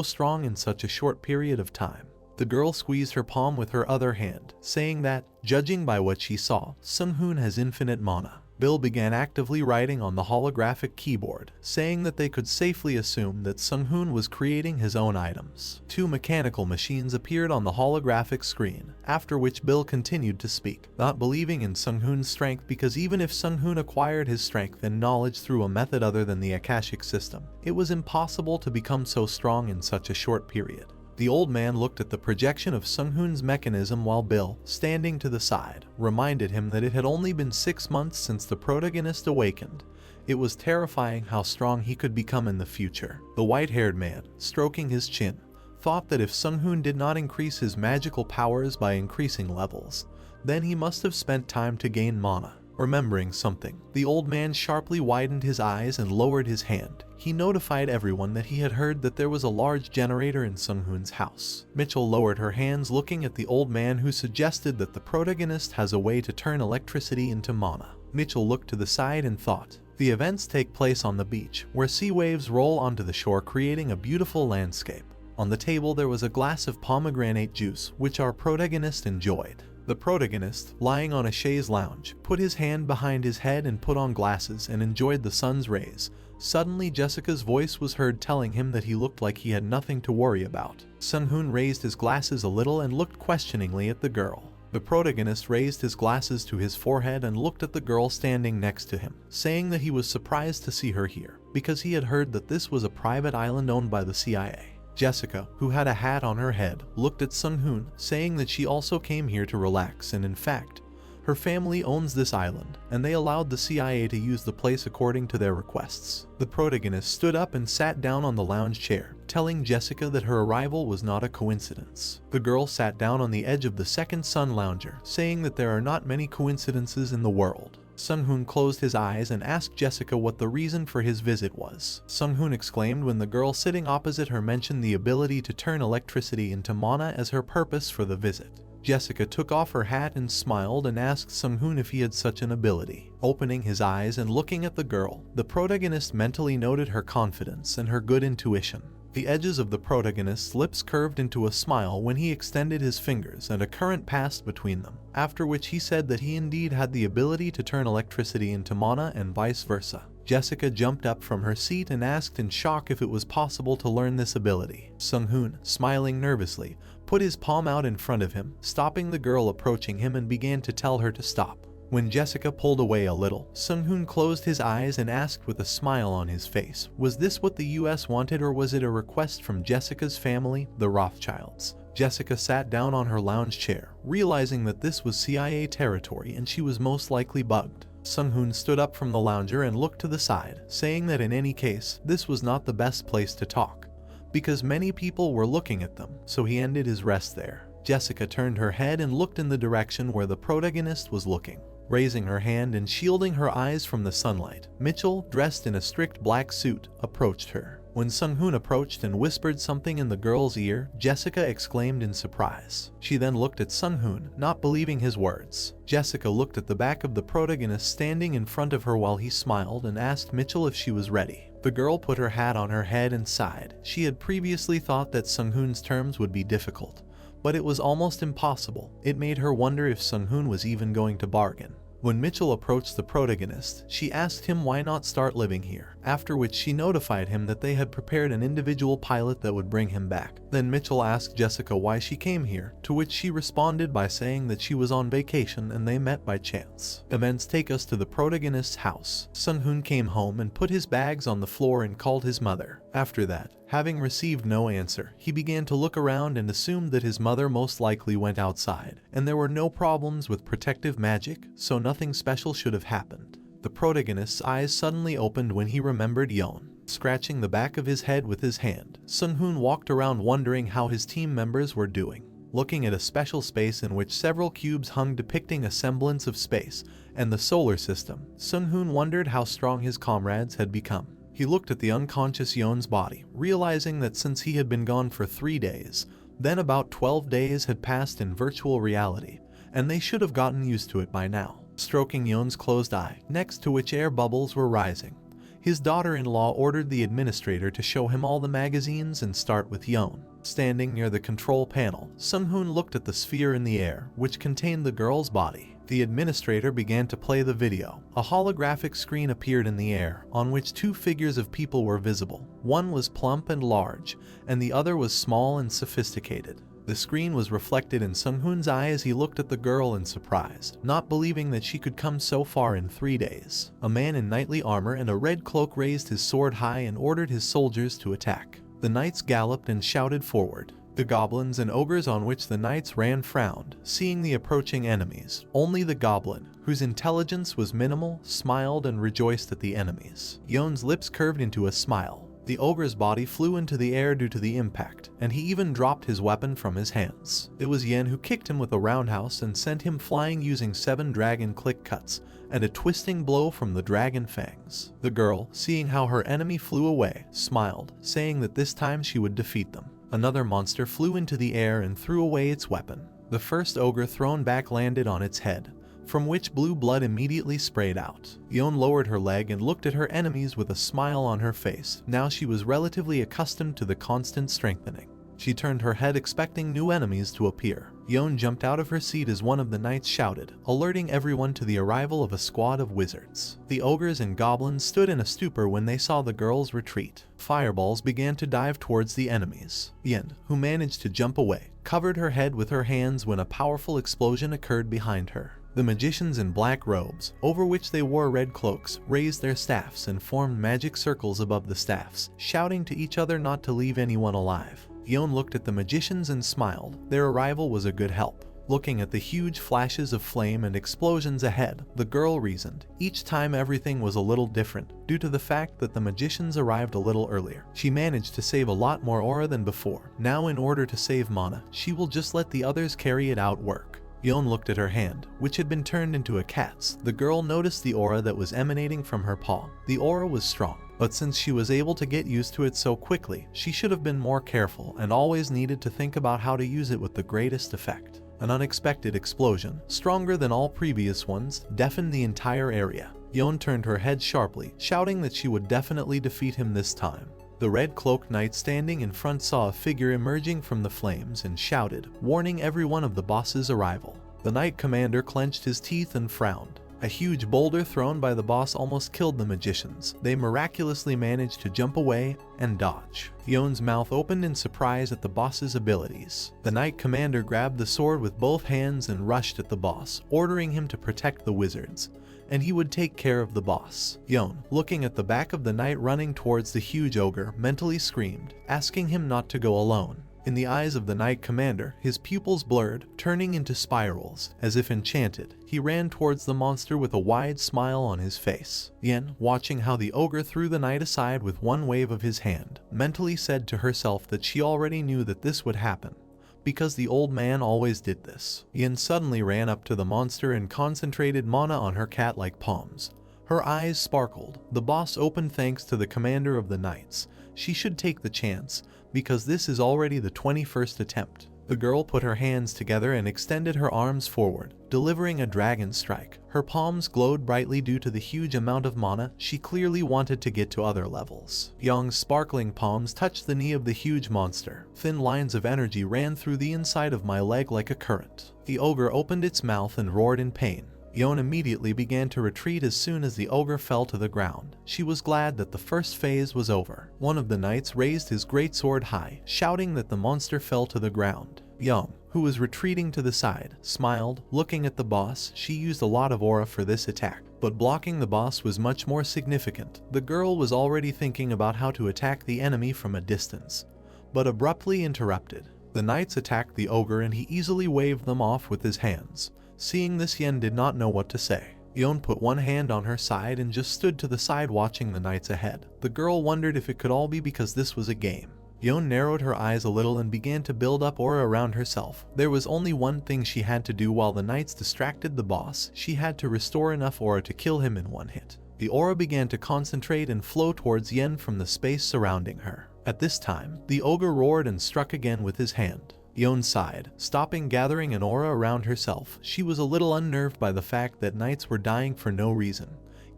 Speaker 1: strong in such a short period of time. The girl squeezed her palm with her other hand, saying that, judging by what she saw, Sung-hoon has infinite mana. Bill began actively writing on the holographic keyboard, saying that they could safely assume that Sung-hoon was creating his own items. Two mechanical machines appeared on the holographic screen, after which Bill continued to speak, not believing in Sung-hoon's strength because even if Sung-hoon acquired his strength and knowledge through a method other than the Akashic system, it was impossible to become so strong in such a short period. The old man looked at the projection of Sung-hoon's mechanism while Bill, standing to the side, reminded him that it had only been 6 months since the protagonist awakened. It was terrifying how strong he could become in the future. The white-haired man, stroking his chin, thought that if Sung-hoon did not increase his magical powers by increasing levels, then he must have spent time to gain mana. Remembering something, the old man sharply widened his eyes and lowered his hand. He notified everyone that he had heard that there was a large generator in Sung-hoon's house. Mitchell lowered her hands, looking at the old man, who suggested that the protagonist has a way to turn electricity into mana. Mitchell looked to the side and thought. The events take place on the beach, where sea waves roll onto the shore, creating a beautiful landscape. On the table there was a glass of pomegranate juice, which our protagonist enjoyed. The protagonist, lying on a chaise lounge, put his hand behind his head and put on glasses and enjoyed the sun's rays. Suddenly Jessica's voice was heard telling him that he looked like he had nothing to worry about. Sung-hoon raised his glasses a little and looked questioningly at the girl. The protagonist raised his glasses to his forehead and looked at the girl standing next to him, saying that he was surprised to see her here, because he had heard that this was a private island owned by the CIA. Jessica, who had a hat on her head, looked at Sung-hoon, saying that she also came here to relax, and in fact, her family owns this island, and they allowed the CIA to use the place according to their requests. The protagonist stood up and sat down on the lounge chair, telling Jessica that her arrival was not a coincidence. The girl sat down on the edge of the second sun lounger, saying that there are not many coincidences in the world. Sung-hoon closed his eyes and asked Jessica what the reason for his visit was. Sung-hoon exclaimed when the girl sitting opposite her mentioned the ability to turn electricity into mana as her purpose for the visit. Jessica took off her hat and smiled and asked Sung-hoon if he had such an ability. Opening his eyes and looking at the girl, the protagonist mentally noted her confidence and her good intuition. The edges of the protagonist's lips curved into a smile when he extended his fingers and a current passed between them, after which he said that he indeed had the ability to turn electricity into mana and vice versa. Jessica jumped up from her seat and asked in shock if it was possible to learn this ability. Sung-hoon, smiling nervously, put his palm out in front of him, stopping the girl approaching him and began to tell her to stop. When Jessica pulled away a little, Sung-hoon closed his eyes and asked with a smile on his face, was this what the US wanted, or was it a request from Jessica's family, the Rothschilds? Jessica sat down on her lounge chair, realizing that this was CIA territory and she was most likely bugged. Sung-hoon stood up from the lounger and looked to the side, saying that in any case, this was not the best place to talk, because many people were looking at them, so he ended his rest there. Jessica turned her head and looked in the direction where the protagonist was looking. Raising her hand and shielding her eyes from the sunlight, Mitchell, dressed in a strict black suit, approached her. When Sung-hoon approached and whispered something in the girl's ear, Jessica exclaimed in surprise. She then looked at Sung-hoon, not believing his words. Jessica looked at the back of the protagonist standing in front of her while he smiled and asked Mitchell if she was ready. The girl put her hat on her head and sighed. She had previously thought that Sung-hoon's terms would be difficult, but it was almost impossible. It made her wonder if Sung-hoon was even going to bargain. When Mitchell approached the protagonist, she asked him why not start living here, after which she notified him that they had prepared an individual pilot that would bring him back. Then Mitchell asked Jessica why she came here, to which she responded by saying that she was on vacation and they met by chance. Events take us to the protagonist's house. Sung-hoon came home and put his bags on the floor and called his mother. After that, having received no answer, he began to look around and assumed that his mother most likely went outside, and there were no problems with protective magic, so nothing special should have happened. The protagonist's eyes suddenly opened when he remembered Yeon. Scratching the back of his head with his hand, Sung-hoon walked around wondering how his team members were doing. Looking at a special space in which several cubes hung depicting a semblance of space and the solar system, Sung-hoon wondered how strong his comrades had become. He looked at the unconscious Yeon's body, realizing that since he had been gone for 3 days, then about 12 days had passed in virtual reality, and they should have gotten used to it by now. Stroking Yeon's closed eye, next to which air bubbles were rising, his daughter-in-law ordered the administrator to show him all the magazines and start with Yeon. Standing near the control panel, Sung-hoon looked at the sphere in the air, which contained the girl's body. The administrator began to play the video. A holographic screen appeared in the air, on which 2 figures of people were visible. One was plump and large, and the other was small and sophisticated. The screen was reflected in Sung-hoon's eye as he looked at the girl in surprise, not believing that she could come so far in 3 days. A man in knightly armor and a red cloak raised his sword high and ordered his soldiers to attack. The knights galloped and shouted forward. The goblins and ogres on which the knights ran frowned, seeing the approaching enemies. Only the goblin, whose intelligence was minimal, smiled and rejoiced at the enemies. Yeon's lips curved into a smile. The ogre's body flew into the air due to the impact, and he even dropped his weapon from his hands. It was Yen who kicked him with a roundhouse and sent him flying using 7 dragon click cuts and a twisting blow from the dragon fangs. The girl, seeing how her enemy flew away, smiled, saying that this time she would defeat them. Another monster flew into the air and threw away its weapon. The first ogre thrown back landed on its head, from which blue blood immediately sprayed out. Yeon lowered her leg and looked at her enemies with a smile on her face. Now she was relatively accustomed to the constant strengthening. She turned her head expecting new enemies to appear. Yeon jumped out of her seat as one of the knights shouted, alerting everyone to the arrival of a squad of wizards. The ogres and goblins stood in a stupor when they saw the girls retreat. Fireballs began to dive towards the enemies. Yen, who managed to jump away, covered her head with her hands when a powerful explosion occurred behind her. The magicians in black robes, over which they wore red cloaks, raised their staffs and formed magic circles above the staffs, shouting to each other not to leave anyone alive. Yon looked at the magicians and smiled. Their arrival was a good help. Looking at the huge flashes of flame and explosions ahead, the girl reasoned. Each time everything was a little different, due to the fact that the magicians arrived a little earlier. She managed to save a lot more aura than before. Now in order to save mana, she will just let the others carry it out work. Yon looked at her hand, which had been turned into a cat's. The girl noticed the aura that was emanating from her palm. The aura was strong, but since she was able to get used to it so quickly, she should have been more careful and always needed to think about how to use it with the greatest effect. An unexpected explosion, stronger than all previous ones, deafened the entire area. Yon turned her head sharply, shouting that she would definitely defeat him this time. The red-cloaked knight standing in front saw a figure emerging from the flames and shouted, warning everyone of the boss's arrival. The knight commander clenched his teeth and frowned. A huge boulder thrown by the boss almost killed the magicians. They miraculously managed to jump away and dodge. Yon's mouth opened in surprise at the boss's abilities. The knight commander grabbed the sword with both hands and rushed at the boss, ordering him to protect the wizards, and he would take care of the boss. Yon, looking at the back of the knight running towards the huge ogre, mentally screamed, asking him not to go alone. In the eyes of the knight commander, his pupils blurred, turning into spirals. As if enchanted, he ran towards the monster with a wide smile on his face. Yen, watching how the ogre threw the knight aside with one wave of his hand, mentally said to herself that she already knew that this would happen, because the old man always did this. Yen suddenly ran up to the monster and concentrated mana on her cat-like palms. Her eyes sparkled. The boss opened thanks to the commander of the knights. She should take the chance, because this is already the 21st attempt. The girl put her hands together and extended her arms forward, delivering a dragon strike. Her palms glowed brightly due to the huge amount of mana. She clearly wanted to get to other levels. Yong's sparkling palms touched the knee of the huge monster. Thin lines of energy ran through the inside of my leg like a current. The ogre opened its mouth and roared in pain. Yon immediately began to retreat as soon as the ogre fell to the ground. She was glad that the first phase was over. One of the knights raised his great sword high, shouting that the monster fell to the ground. Yon, who was retreating to the side, smiled, looking at the boss. She used a lot of aura for this attack, but blocking the boss was much more significant. The girl was already thinking about how to attack the enemy from a distance, but abruptly interrupted. The knights attacked the ogre and he easily waved them off with his hands. Seeing this, Yen did not know what to say. Yon put one hand on her side and just stood to the side watching the knights ahead. The girl wondered if it could all be because this was a game. Yon narrowed her eyes a little and began to build up aura around herself. There was only one thing she had to do while the knights distracted the boss. She had to restore enough aura to kill him in one hit. The aura began to concentrate and flow towards Yen from the space surrounding her. At this time, the ogre roared and struck again with his hand. Yon sighed, stopping gathering an aura around herself. She was a little unnerved by the fact that knights were dying for no reason,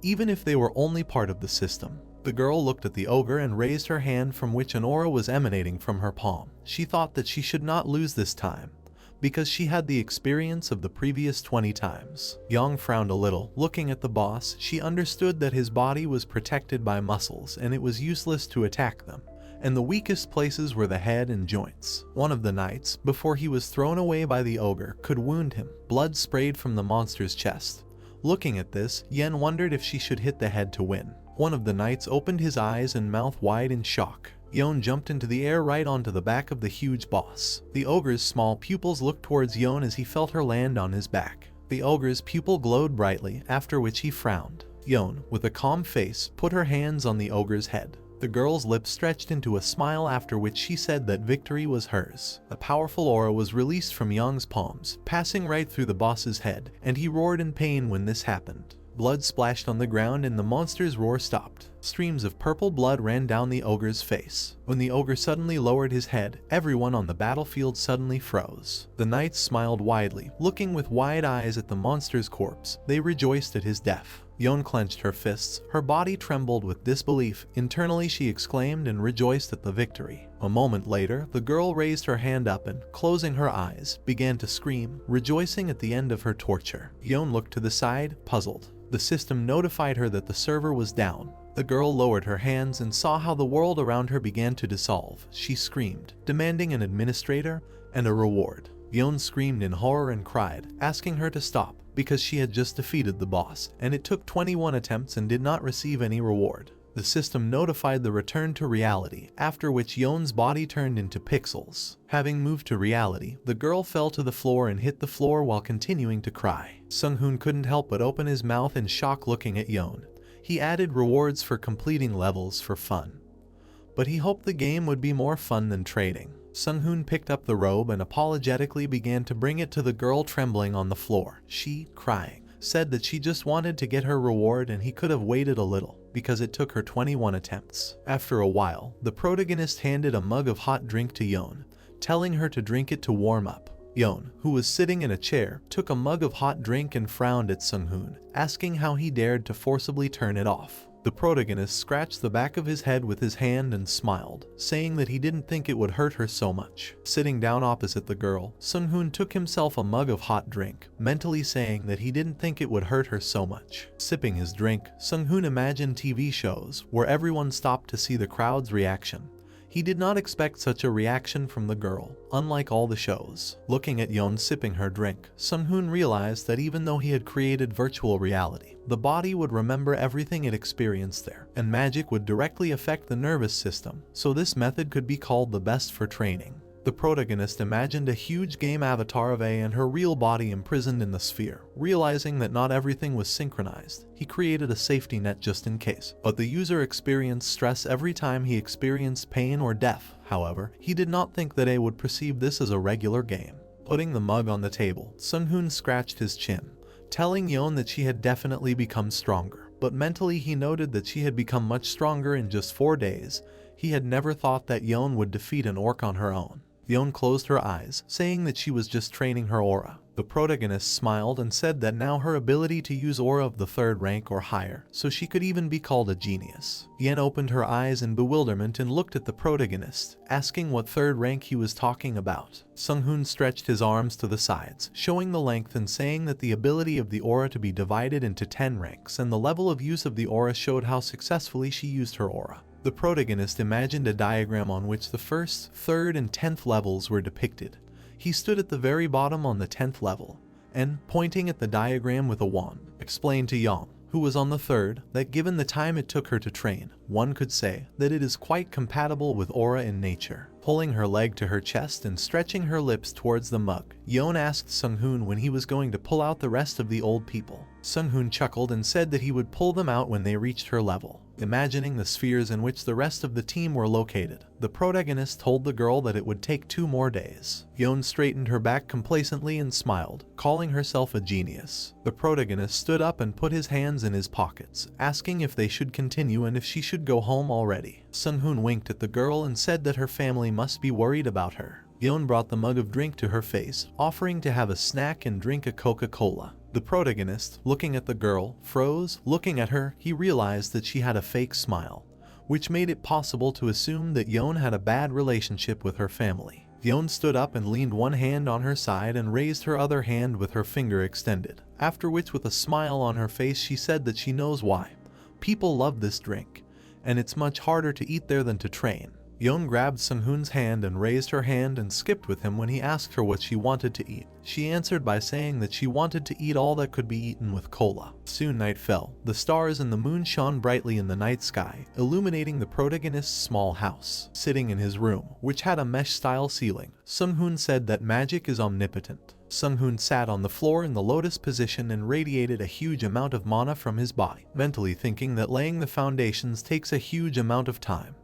Speaker 1: even if they were only part of the system. The girl looked at the ogre and raised her hand from which an aura was emanating from her palm. She thought that she should not lose this time, because she had the experience of the previous 20 times. Yang frowned a little, looking at the boss. She understood that his body was protected by muscles and it was useless to attack them, and the weakest places were the head and joints. One of the knights, before he was thrown away by the ogre, could wound him. Blood sprayed from the monster's chest. Looking at this, Yen wondered if she should hit the head to win. One of the knights opened his eyes and mouth wide in shock. Yon jumped into the air right onto the back of the huge boss. The ogre's small pupils looked towards Yon as he felt her land on his back. The ogre's pupil glowed brightly, after which he frowned. Yon, with a calm face, put her hands on the ogre's head. The girl's lips stretched into a smile, after which she said that victory was hers. A powerful aura was released from Yang's palms, passing right through the boss's head, and he roared in pain when this happened. Blood splashed on the ground and the monster's roar stopped. Streams of purple blood ran down the ogre's face. When the ogre suddenly lowered his head, everyone on the battlefield suddenly froze. The knights smiled widely, looking with wide eyes at the monster's corpse. They rejoiced at his death. Yon clenched her fists. Her body trembled with disbelief. Internally she exclaimed and rejoiced at the victory. A moment later, the girl raised her hand up and, closing her eyes, began to scream, rejoicing at the end of her torture. Yon looked to the side, puzzled. The system notified her that the server was down. The girl lowered her hands and saw how the world around her began to dissolve. She screamed, demanding an administrator, and a reward. Yeon screamed in horror and cried, asking her to stop, because she had just defeated the boss, and it took 21 attempts and did not receive any reward. The system notified the return to reality, after which Yeon's body turned into pixels. Having moved to reality, the girl fell to the floor and hit the floor while continuing to cry. Sung-hoon couldn't help but open his mouth in shock looking at Yeon. He added rewards for completing levels for fun, but he hoped the game would be more fun than trading. Sung-hoon picked up the robe and apologetically began to bring it to the girl trembling on the floor. She, crying, said that she just wanted to get her reward and he could have waited a little, because it took her 21 attempts. After a while, the protagonist handed a mug of hot drink to Yeon, telling her to drink it to warm up. Yeon, who was sitting in a chair, took a mug of hot drink and frowned at Sung-hoon, asking how he dared to forcibly turn it off. The protagonist scratched the back of his head with his hand and smiled, saying that he didn't think it would hurt her so much. Sitting down opposite the girl, Sung-hoon took himself a mug of hot drink, mentally saying that he didn't think it would hurt her so much. Sipping his drink, Sung-hoon imagined TV shows where everyone stopped to see the crowd's reaction. He did not expect such a reaction from the girl, unlike all the shows. Looking at Yeon sipping her drink, Sung-hoon realized that even though he had created virtual reality, the body would remember everything it experienced there, and magic would directly affect the nervous system, so this method could be called the best for training. The protagonist imagined a huge game avatar of A and her real body imprisoned in the sphere. Realizing that not everything was synchronized, he created a safety net just in case. But the user experienced stress every time he experienced pain or death. However, he did not think that A would perceive this as a regular game. Putting the mug on the table, Sung-hoon scratched his chin, telling Yeon that she had definitely become stronger. But mentally he noted that she had become much stronger in just 4 days. He had never thought that Yeon would defeat an orc on her own. Yeon closed her eyes, saying that she was just training her aura. The protagonist smiled and said that now her ability to use aura of the 3rd rank or higher, so she could even be called a genius. Yeon opened her eyes in bewilderment and looked at the protagonist, asking what 3rd rank he was talking about. Sung-hoon stretched his arms to the sides, showing the length and saying that the ability of the aura to be divided into 10 ranks, and the level of use of the aura showed how successfully she used her aura. The protagonist imagined a diagram on which the 1st, 3rd, and 10th levels were depicted. He stood at the very bottom on the 10th level, and, pointing at the diagram with a wand, explained to Yeon, who was on the 3rd, that given the time it took her to train, one could say that it is quite compatible with aura in nature. Pulling her leg to her chest and stretching her lips towards the mug, Yeon asked Sung-hoon when he was going to pull out the rest of the old people. Sung-hoon chuckled and said that he would pull them out when they reached her level. Imagining the spheres in which the rest of the team were located, the protagonist told the girl that it would take 2 more days. Yeon straightened her back complacently and smiled, calling herself a genius. The protagonist stood up and put his hands in his pockets, asking if they should continue and if she should go home already. Sung-hoon winked at the girl and said that her family must be worried about her. Yeon brought the mug of drink to her face, offering to have a snack and drink a Coca-Cola. The protagonist, looking at the girl, froze. Looking at her, he realized that she had a fake smile, which made it possible to assume that Yeon had a bad relationship with her family. Yeon stood up and leaned one hand on her side and raised her other hand with her finger extended, after which with a smile on her face she said that she knows why. People love this drink, and it's much harder to eat there than to train. Yeon grabbed Sung-hoon's hand and raised her hand and skipped with him when he asked her what she wanted to eat. She answered by saying that she wanted to eat all that could be eaten with cola. Soon night fell. The stars and the moon shone brightly in the night sky, illuminating the protagonist's small house. Sitting in his room, which had a mesh-style ceiling, Sung-hoon said that magic is omnipotent. Sung-hoon sat on the floor in the lotus position and radiated a huge amount of mana from his body, mentally thinking that laying the foundations takes a huge amount of time,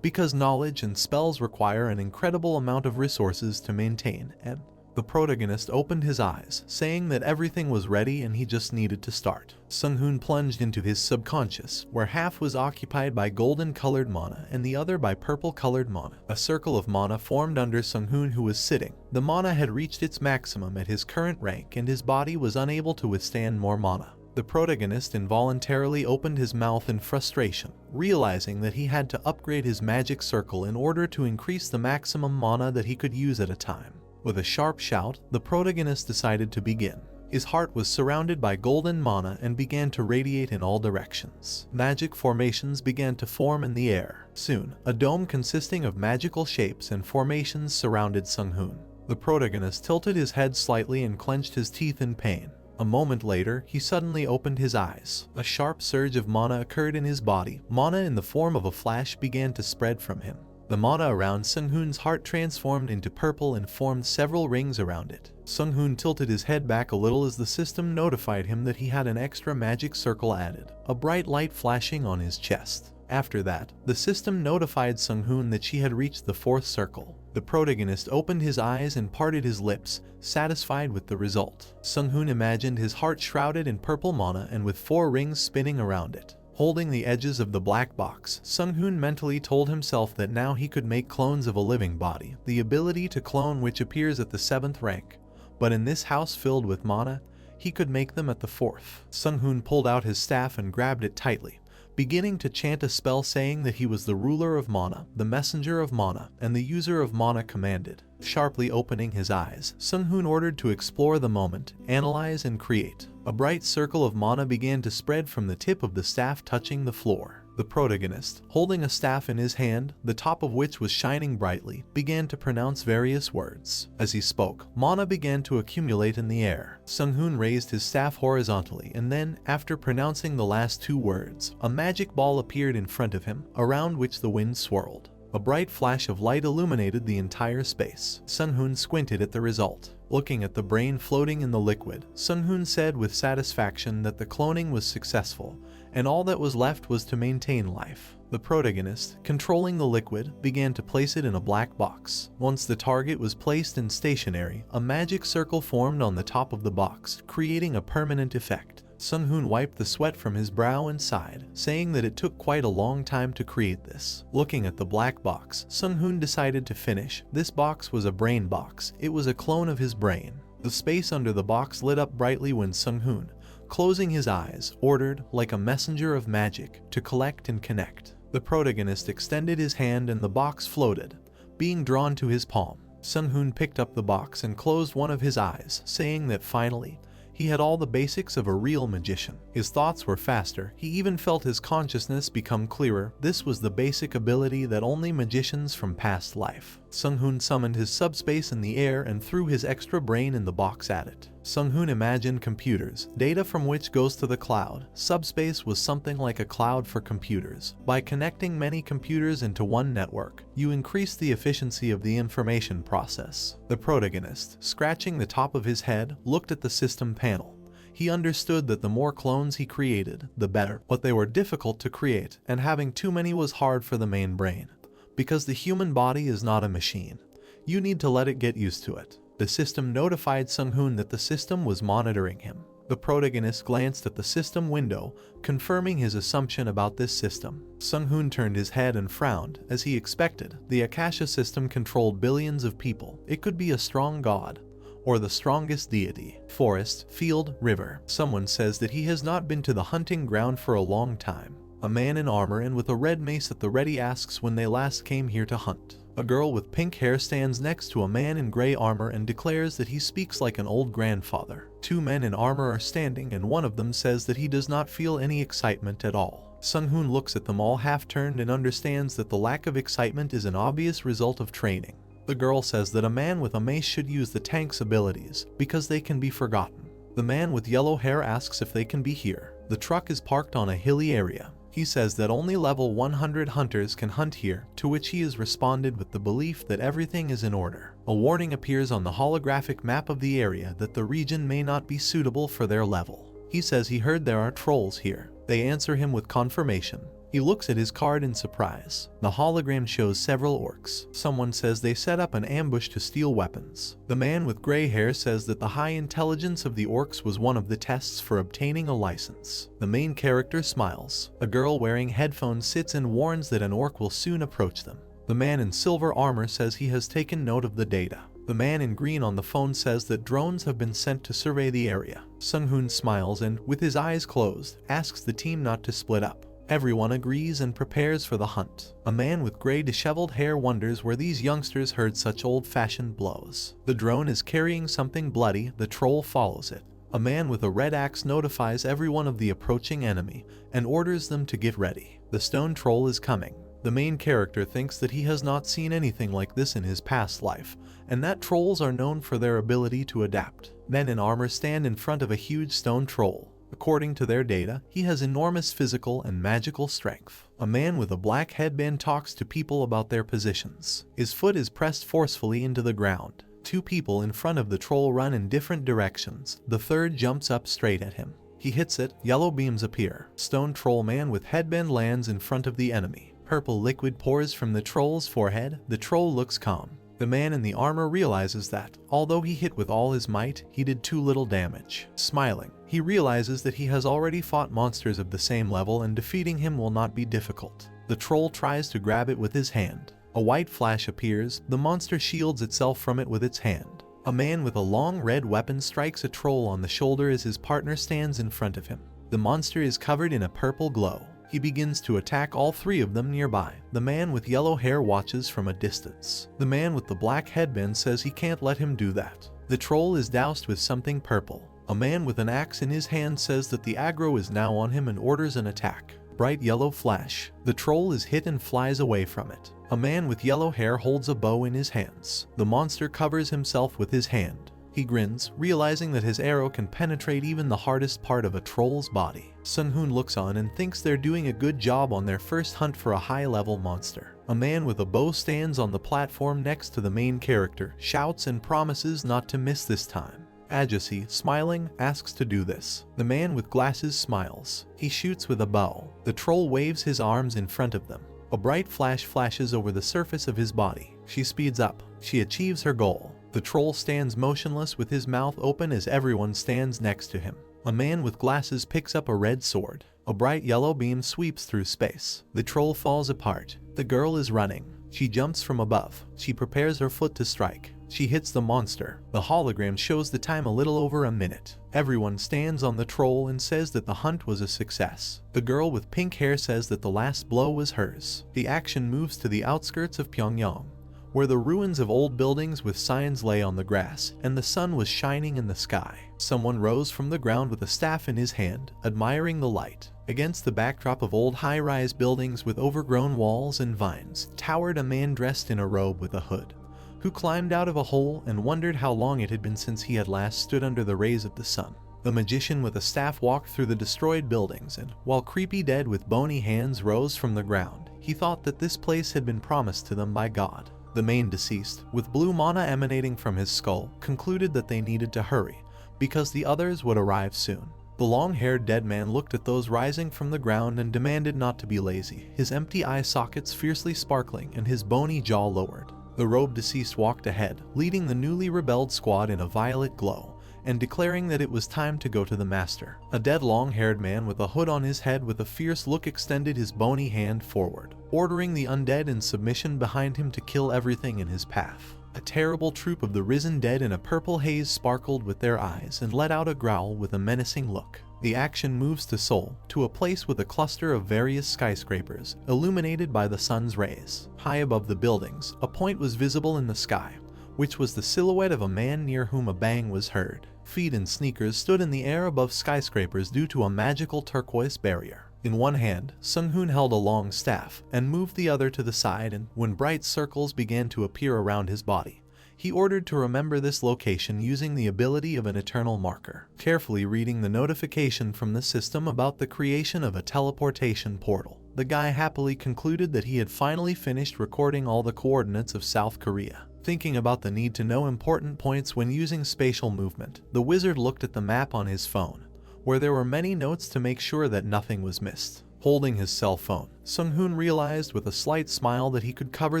Speaker 1: because knowledge and spells require an incredible amount of resources to maintain, and the protagonist opened his eyes, saying that everything was ready and he just needed to start. Sung-hoon plunged into his subconscious, where half was occupied by golden-colored mana and the other by purple-colored mana. A circle of mana formed under Sung-hoon, who was sitting. The mana had reached its maximum at his current rank and his body was unable to withstand more mana. The protagonist involuntarily opened his mouth in frustration, realizing that he had to upgrade his magic circle in order to increase the maximum mana that he could use at a time. With a sharp shout, the protagonist decided to begin. His heart was surrounded by golden mana and began to radiate in all directions. Magic formations began to form in the air. Soon, a dome consisting of magical shapes and formations surrounded Sung-hoon. The protagonist tilted his head slightly and clenched his teeth in pain. A moment later, he suddenly opened his eyes. A sharp surge of mana occurred in his body. Mana in the form of a flash began to spread from him. The mana around Sung-hoon's heart transformed into purple and formed several rings around it. Sung-hoon tilted his head back a little as the system notified him that he had an extra magic circle added, a bright light flashing on his chest. After that, the system notified Sung-hoon that she had reached the 4th circle. The protagonist opened his eyes and parted his lips, satisfied with the result. Sung-hoon imagined his heart shrouded in purple mana and with 4 rings spinning around it. Holding the edges of the black box, Sung-hoon mentally told himself that now he could make clones of a living body, the ability to clone which appears at the 7th rank. But in this house filled with mana, he could make them at the 4th. Sung-hoon pulled out his staff and grabbed it tightly, beginning to chant a spell saying that he was the ruler of mana, the messenger of mana, and the user of mana commanded. Sharply opening his eyes, Sung-hoon ordered to explore the moment, analyze and create. A bright circle of mana began to spread from the tip of the staff touching the floor. The protagonist, holding a staff in his hand, the top of which was shining brightly, began to pronounce various words. As he spoke, mana began to accumulate in the air. Sung-hoon raised his staff horizontally and then, after pronouncing the last 2 words, a magic ball appeared in front of him, around which the wind swirled. A bright flash of light illuminated the entire space. Sung-hoon squinted at the result. Looking at the brain floating in the liquid, Sung-hoon said with satisfaction that the cloning was successful, and all that was left was to maintain life. The protagonist, controlling the liquid, began to place it in a black box. Once the target was placed and stationary, a magic circle formed on the top of the box, creating a permanent effect. Sung-hoon wiped the sweat from his brow and sighed, saying that it took quite a long time to create this. Looking at the black box, Sung-hoon decided to finish. This box was a brain box. It was a clone of his brain. The space under the box lit up brightly when Sung-hoon, closing his eyes, ordered, like a messenger of magic, to collect and connect. The protagonist extended his hand and the box floated, being drawn to his palm. Sung-hoon picked up the box and closed one of his eyes, saying that finally, he had all the basics of a real magician. His thoughts were faster, he even felt his consciousness become clearer. This was the basic ability that only magicians from past life. Sung-hoon summoned his subspace in the air and threw his extra brain in the box at it. Sung-hoon imagined computers, data from which goes to the cloud. Subspace was something like a cloud for computers. By connecting many computers into one network, you increase the efficiency of the information process. The protagonist, scratching the top of his head, looked at the system panel. He understood that the more clones he created, the better, but they were difficult to create, and having too many was hard for the main brain. Because the human body is not a machine, you need to let it get used to it. The system notified Sung-hoon that the system was monitoring him. The protagonist glanced at the system window, confirming his assumption about this system. Sung-hoon turned his head and frowned. As he expected, the Akasha system controlled billions of people. It could be a strong god, or the strongest deity. Forest, field, river. Someone says that he has not been to the hunting ground for a long time. A man in armor and with a red mace at the ready asks when they last came here to hunt. A girl with pink hair stands next to a man in gray armor and declares that he speaks like an old grandfather. 2 men in armor are standing and one of them says that he does not feel any excitement at all. Sung-hoon looks at them all half-turned and understands that the lack of excitement is an obvious result of training. The girl says that a man with a mace should use the tank's abilities, because they can be forgotten. The man with yellow hair asks if they can be here. The truck is parked on a hilly area. He says that only level 100 hunters can hunt here, to which he has responded with the belief that everything is in order. A warning appears on the holographic map of the area that the region may not be suitable for their level. He says he heard there are trolls here. They answer him with confirmation. He looks at his card in surprise. The hologram shows several orcs. Someone says they set up an ambush to steal weapons. The man with gray hair says that the high intelligence of the orcs was one of the tests for obtaining a license. The main character smiles. A girl wearing headphones sits and warns that an orc will soon approach them. The man in silver armor says he has taken note of the data. The man in green on the phone says that drones have been sent to survey the area. Sung-hoon smiles and, with his eyes closed, asks the team not to split up. Everyone agrees and prepares for the hunt. A man with gray disheveled hair wonders where these youngsters heard such old-fashioned blows. The drone is carrying something bloody. The troll follows it. A man with a red axe notifies everyone of the approaching enemy and orders them to get ready. The stone troll is coming. The main character thinks that he has not seen anything like this in his past life, and that trolls are known for their ability to adapt. Men in armor stand in front of a huge stone troll. According to their data, he has enormous physical and magical strength. A man with a black headband talks to people about their positions. His foot is pressed forcefully into the ground. Two people in front of the troll run in different directions. The third jumps up straight at him. He hits it, yellow beams appear. Stone troll man with headband lands in front of the enemy. Purple liquid pours from the troll's forehead. The troll looks calm. The man in the armor realizes that, although he hit with all his might, he did too little damage. Smiling, he realizes that he has already fought monsters of the same level and defeating him will not be difficult. The troll tries to grab it with his hand. A white flash appears. The monster shields itself from it with its hand. A man with a long red weapon strikes a troll on the shoulder as his partner stands in front of him. The monster is covered in a purple glow. He begins to attack all three of them nearby. The man with yellow hair watches from a distance. The man with the black headband says he can't let him do that. The troll is doused with something purple. A man with an axe in his hand says that the aggro is now on him and orders an attack. Bright yellow flash. The troll is hit and flies away from it. A man with yellow hair holds a bow in his hands. The monster covers himself with his hand. He grins, realizing that his arrow can penetrate even the hardest part of a troll's body. Sun-hoon looks on and thinks they're doing a good job on their first hunt for a high-level monster. A man with a bow stands on the platform next to the main character, shouts and promises not to miss this time. Ajasi, smiling, asks to do this. The man with glasses smiles. He shoots with a bow. The troll waves his arms in front of them. A bright flash flashes over the surface of his body. She speeds up. She achieves her goal. The troll stands motionless with his mouth open as everyone stands next to him. A man with glasses picks up a red sword. A bright yellow beam sweeps through space. The troll falls apart. The girl is running. She jumps from above. She prepares her foot to strike. She hits the monster. The hologram shows the time a little over a minute. Everyone stands on the troll and says that the hunt was a success. The girl with pink hair says that the last blow was hers. The action moves to the outskirts of Pyongyang, where the ruins of old buildings with signs lay on the grass, and the sun was shining in the sky. Someone rose from the ground with a staff in his hand, admiring the light. Against the backdrop of old high-rise buildings with overgrown walls and vines, towered a man dressed in a robe with a hood, who climbed out of a hole and wondered how long it had been since he had last stood under the rays of the sun. The magician with a staff walked through the destroyed buildings, and while creepy dead with bony hands rose from the ground, he thought that this place had been promised to them by God. The main deceased, with blue mana emanating from his skull, concluded that they needed to hurry, because the others would arrive soon. The long-haired dead man looked at those rising from the ground and demanded not to be lazy, his empty eye sockets fiercely sparkling and his bony jaw lowered. The robed deceased walked ahead, leading the newly rebelled squad in a violet glow, and declaring that it was time to go to the master. A dead long-haired man with a hood on his head with a fierce look extended his bony hand forward, ordering the undead in submission behind him to kill everything in his path. A terrible troop of the risen dead in a purple haze sparkled with their eyes and let out a growl with a menacing look. The action moves to Seoul, to a place with a cluster of various skyscrapers, illuminated by the sun's rays. High above the buildings, a point was visible in the sky, which was the silhouette of a man near whom a bang was heard. Feet and sneakers stood in the air above skyscrapers due to a magical turquoise barrier. In one hand, Sun-hoon held a long staff and moved the other to the side, and when bright circles began to appear around his body, he ordered to remember this location using the ability of an eternal marker. Carefully reading the notification from the system about the creation of a teleportation portal, the guy happily concluded that he had finally finished recording all the coordinates of South Korea. Thinking about the need to know important points when using spatial movement, the wizard looked at the map on his phone, where there were many notes to make sure that nothing was missed. Holding his cell phone, Sun-hoon realized with a slight smile that he could cover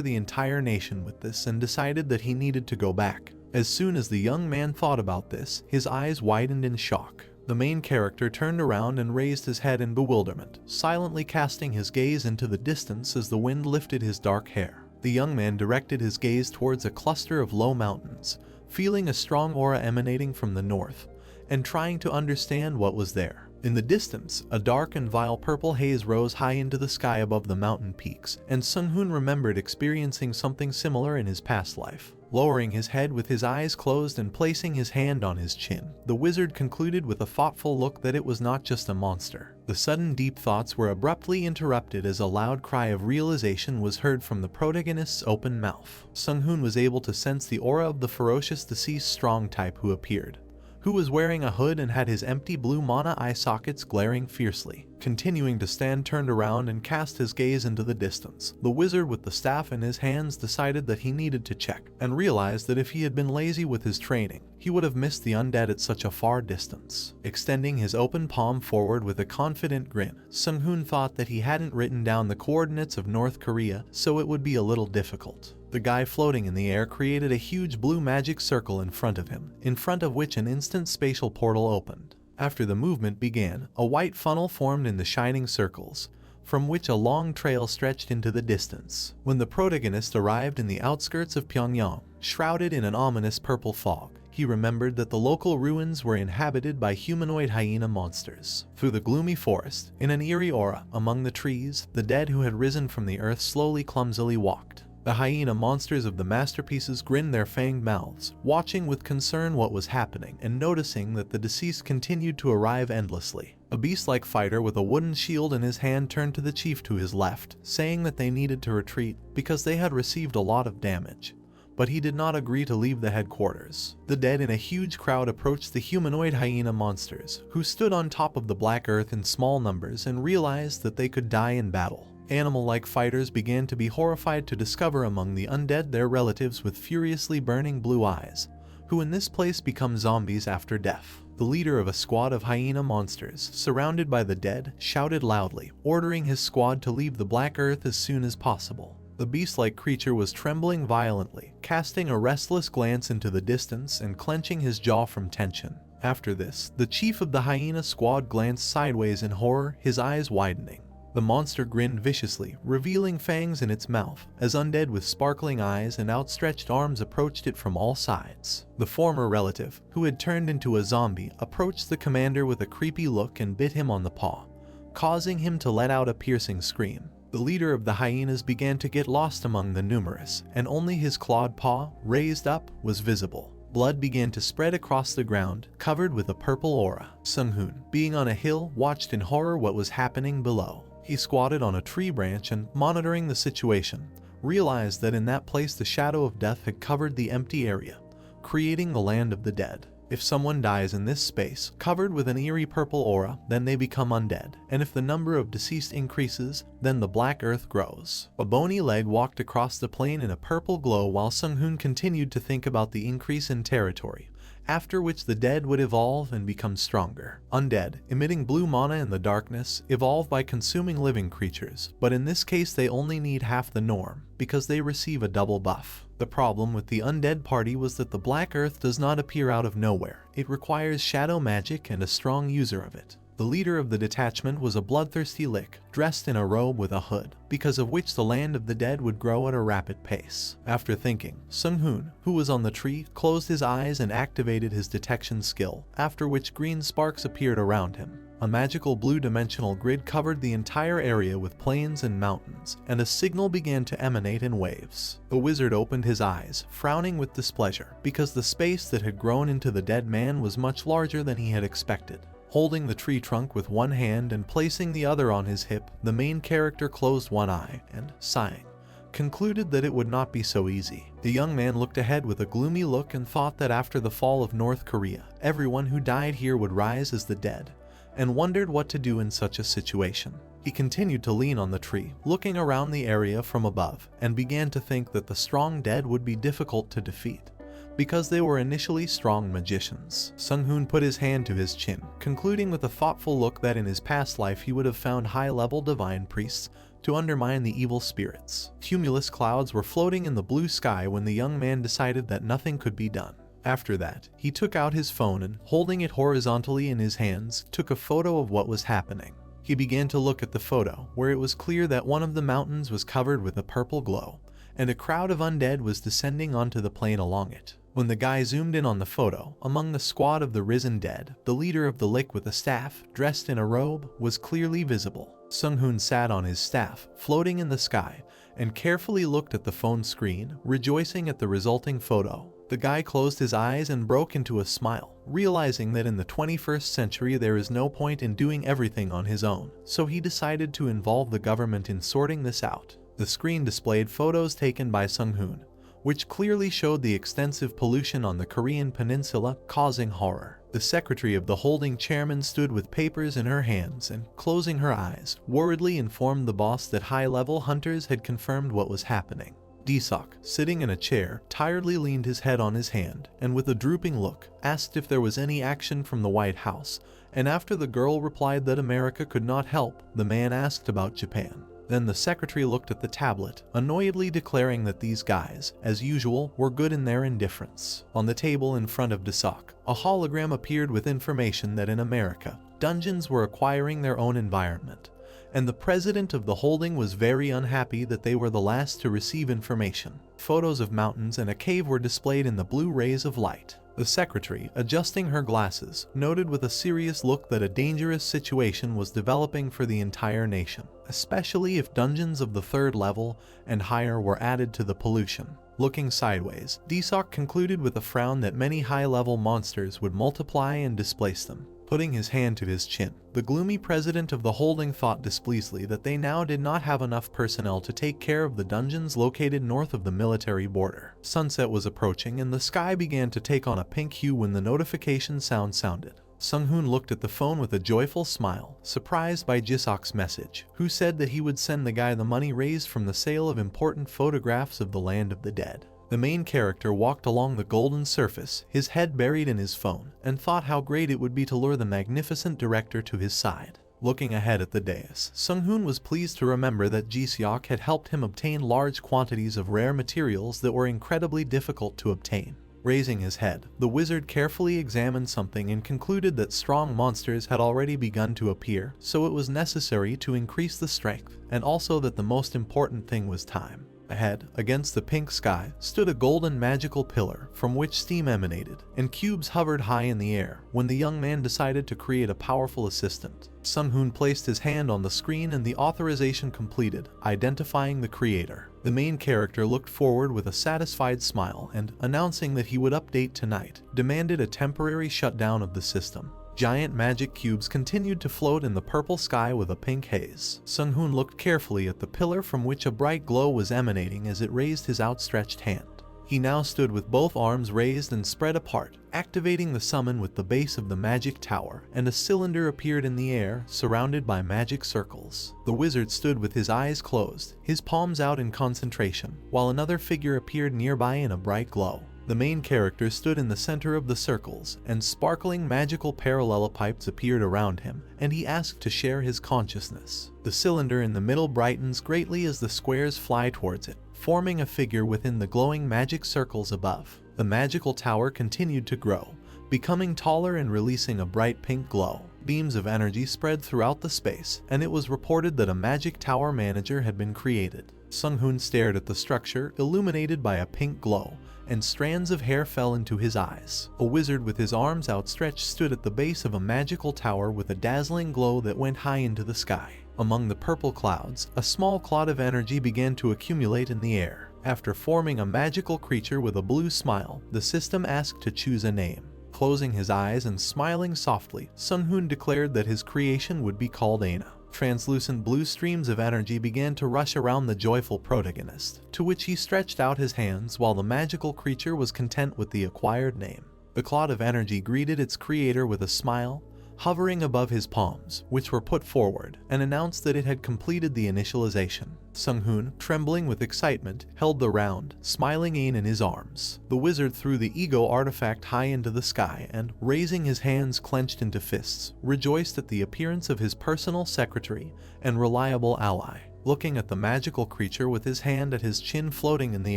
Speaker 1: the entire nation with this and decided that he needed to go back. As soon as the young man thought about this, his eyes widened in shock. The main character turned around and raised his head in bewilderment, silently casting his gaze into the distance as the wind lifted his dark hair. The young man directed his gaze towards a cluster of low mountains, feeling a strong aura emanating from the north, and trying to understand what was there. In the distance, a dark and vile purple haze rose high into the sky above the mountain peaks, and Sun-hoon remembered experiencing something similar in his past life. lowering his head with his eyes closed and placing his hand on his chin. The wizard concluded with a thoughtful look that it was not just a monster. The sudden deep thoughts were abruptly interrupted as a loud cry of realization was heard from the protagonist's open mouth. Sung-hoon was able to sense the aura of the ferocious deceased strong type who appeared, who was wearing a hood and had his empty blue mana eye sockets glaring fiercely. Continuing to stand turned around and cast his gaze into the distance, the wizard with the staff in his hands decided that he needed to check, and realized that if he had been lazy with his training, he would have missed the undead at such a far distance. Extending his open palm forward with a confident grin, Sung-hoon thought that he hadn't written down the coordinates of North Korea, so it would be a little difficult. The guy floating in the air created a huge blue magic circle in front of him, in front of which an instant spatial portal opened. After the movement began, a white funnel formed in the shining circles, from which a long trail stretched into the distance. When the protagonist arrived in the outskirts of Pyongyang, shrouded in an ominous purple fog, he remembered that the local ruins were inhabited by humanoid hyena monsters. Through the gloomy forest, in an eerie aura among the trees, the dead who had risen from the earth slowly clumsily walked. The hyena monsters of the masterpieces grinned their fanged mouths, watching with concern what was happening and noticing that the deceased continued to arrive endlessly. A beast-like fighter with a wooden shield in his hand turned to the chief to his left, saying that they needed to retreat because they had received a lot of damage. But he did not agree to leave the headquarters. The dead in a huge crowd approached the humanoid hyena monsters, who stood on top of the black earth in small numbers and realized that they could die in battle. Animal-like fighters began to be horrified to discover among the undead their relatives with furiously burning blue eyes, who in this place become zombies after death. The leader of a squad of hyena monsters, surrounded by the dead, shouted loudly, ordering his squad to leave the black earth as soon as possible. The beast-like creature was trembling violently, casting a restless glance into the distance and clenching his jaw from tension. After this, the chief of the hyena squad glanced sideways in horror, his eyes widening. The monster grinned viciously, revealing fangs in its mouth, as undead with sparkling eyes and outstretched arms approached it from all sides. The former relative, who had turned into a zombie, approached the commander with a creepy look and bit him on the paw, causing him to let out a piercing scream. The leader of the hyenas began to get lost among the numerous, and only his clawed paw, raised up, was visible. Blood began to spread across the ground, covered with a purple aura. Sung-hoon, being on a hill, watched in horror what was happening below. He squatted on a tree branch and, monitoring the situation, realized that in that place the shadow of death had covered the empty area, creating the land of the dead. If someone dies in this space, covered with an eerie purple aura, then they become undead, and if the number of deceased increases, then the black earth grows. A bony leg walked across the plain in a purple glow while Sung-hoon continued to think about the increase in territory, after which the dead would evolve and become stronger. Undead, emitting blue mana in the darkness, evolve by consuming living creatures, but in this case they only need half the norm, because they receive a double buff. The problem with the undead party was that the black earth does not appear out of nowhere. It requires shadow magic and a strong user of it. The leader of the detachment was a bloodthirsty lich, dressed in a robe with a hood, because of which the land of the dead would grow at a rapid pace. After thinking, Sung-hoon, who was on the tree, closed his eyes and activated his detection skill, after which green sparks appeared around him. A magical blue dimensional grid covered the entire area with plains and mountains, and a signal began to emanate in waves. The wizard opened his eyes, frowning with displeasure, because the space that had grown into the dead man was much larger than he had expected. Holding the tree trunk with one hand and placing the other on his hip, the main character closed one eye and, sighing, concluded that it would not be so easy. The young man looked ahead with a gloomy look and thought that after the fall of North Korea, everyone who died here would rise as the dead, and wondered what to do in such a situation. He continued to lean on the tree, looking around the area from above, and began to think that the strong dead would be difficult to defeat, because they were initially strong magicians. Sung-hoon put his hand to his chin, concluding with a thoughtful look that in his past life he would have found high-level divine priests to undermine the evil spirits. Cumulus clouds were floating in the blue sky when the young man decided that nothing could be done. After that, he took out his phone and, holding it horizontally in his hands, took a photo of what was happening. He began to look at the photo, where it was clear that one of the mountains was covered with a purple glow, and a crowd of undead was descending onto the plain along it. When the guy zoomed in on the photo, among the squad of the risen dead, the leader of the lich with a staff, dressed in a robe, was clearly visible. Sung-hoon sat on his staff, floating in the sky, and carefully looked at the phone screen, rejoicing at the resulting photo. The guy closed his eyes and broke into a smile, realizing that in the 21st century there is no point in doing everything on his own, so he decided to involve the government in sorting this out. The screen displayed photos taken by Sung-hoon, which clearly showed the extensive pollution on the Korean peninsula, causing horror. The secretary of the holding chairman stood with papers in her hands and, closing her eyes, worriedly informed the boss that high-level hunters had confirmed what was happening. D-Sok, sitting in a chair, tiredly leaned his head on his hand, and with a drooping look, asked if there was any action from the White House, and after the girl replied that America could not help, the man asked about Japan. Then the secretary looked at the tablet, annoyedly declaring that these guys, as usual, were good in their indifference. On the table in front of D-Sok, a hologram appeared with information that in America, dungeons were acquiring their own environment, and the president of the holding was very unhappy that they were the last to receive information. Photos of mountains and a cave were displayed in the blue rays of light. The secretary, adjusting her glasses, noted with a serious look that a dangerous situation was developing for the entire nation, especially if dungeons of the 3rd level and higher were added to the pollution. Looking sideways, D-Sok concluded with a frown that many high-level monsters would multiply and displace them. Putting his hand to his chin, the gloomy president of the holding thought displeasedly that they now did not have enough personnel to take care of the dungeons located north of the military border. Sunset was approaching and the sky began to take on a pink hue when the notification sound sounded. Sung-hoon looked at the phone with a joyful smile, surprised by Jisok's message, who said that he would send the guy the money raised from the sale of important photographs of the land of the dead. The main character walked along the golden surface, his head buried in his phone, and thought how great it would be to lure the magnificent director to his side. Looking ahead at the dais, Sung-hoon was pleased to remember that Ji-seok had helped him obtain large quantities of rare materials that were incredibly difficult to obtain. Raising his head, the wizard carefully examined something and concluded that strong monsters had already begun to appear, so it was necessary to increase the strength, and also that the most important thing was time. Ahead, against the pink sky, stood a golden magical pillar from which steam emanated, and cubes hovered high in the air when the young man decided to create a powerful assistant. Sung-hoon placed his hand on the screen and the authorization completed, identifying the creator. The main character looked forward with a satisfied smile and, announcing that he would update tonight, demanded a temporary shutdown of the system. Giant magic cubes continued to float in the purple sky with a pink haze. Sung-hoon looked carefully at the pillar from which a bright glow was emanating as it raised his outstretched hand. He now stood with both arms raised and spread apart, activating the summon with the base of the magic tower, and a cylinder appeared in the air, surrounded by magic circles. The wizard stood with his eyes closed, his palms out in concentration, while another figure appeared nearby in a bright glow. The main character stood in the center of the circles, and sparkling magical parallelepipes appeared around him, and he asked to share his consciousness. The cylinder in the middle brightens greatly as the squares fly towards it, forming a figure within the glowing magic circles above. The magical tower continued to grow, becoming taller and releasing a bright pink glow. Beams of energy spread throughout the space, and it was reported that a magic tower manager had been created. Sung-hoon stared at the structure, illuminated by a pink glow, and strands of hair fell into his eyes. A wizard with his arms outstretched stood at the base of a magical tower with a dazzling glow that went high into the sky. Among the purple clouds, a small cloud of energy began to accumulate in the air. After forming a magical creature with a blue smile, the system asked to choose a name. Closing his eyes and smiling softly, Sung-hoon declared that his creation would be called Aina. Translucent blue streams of energy began to rush around the joyful protagonist, to which he stretched out his hands while the magical creature was content with the acquired name. The cloud of energy greeted its creator with a smile, hovering above his palms, which were put forward, and announced that it had completed the initialization. Sung-hoon, trembling with excitement, held the round, smiling Ain in his arms. The wizard threw the ego artifact high into the sky and, raising his hands clenched into fists, rejoiced at the appearance of his personal secretary and reliable ally. Looking at the magical creature with his hand at his chin floating in the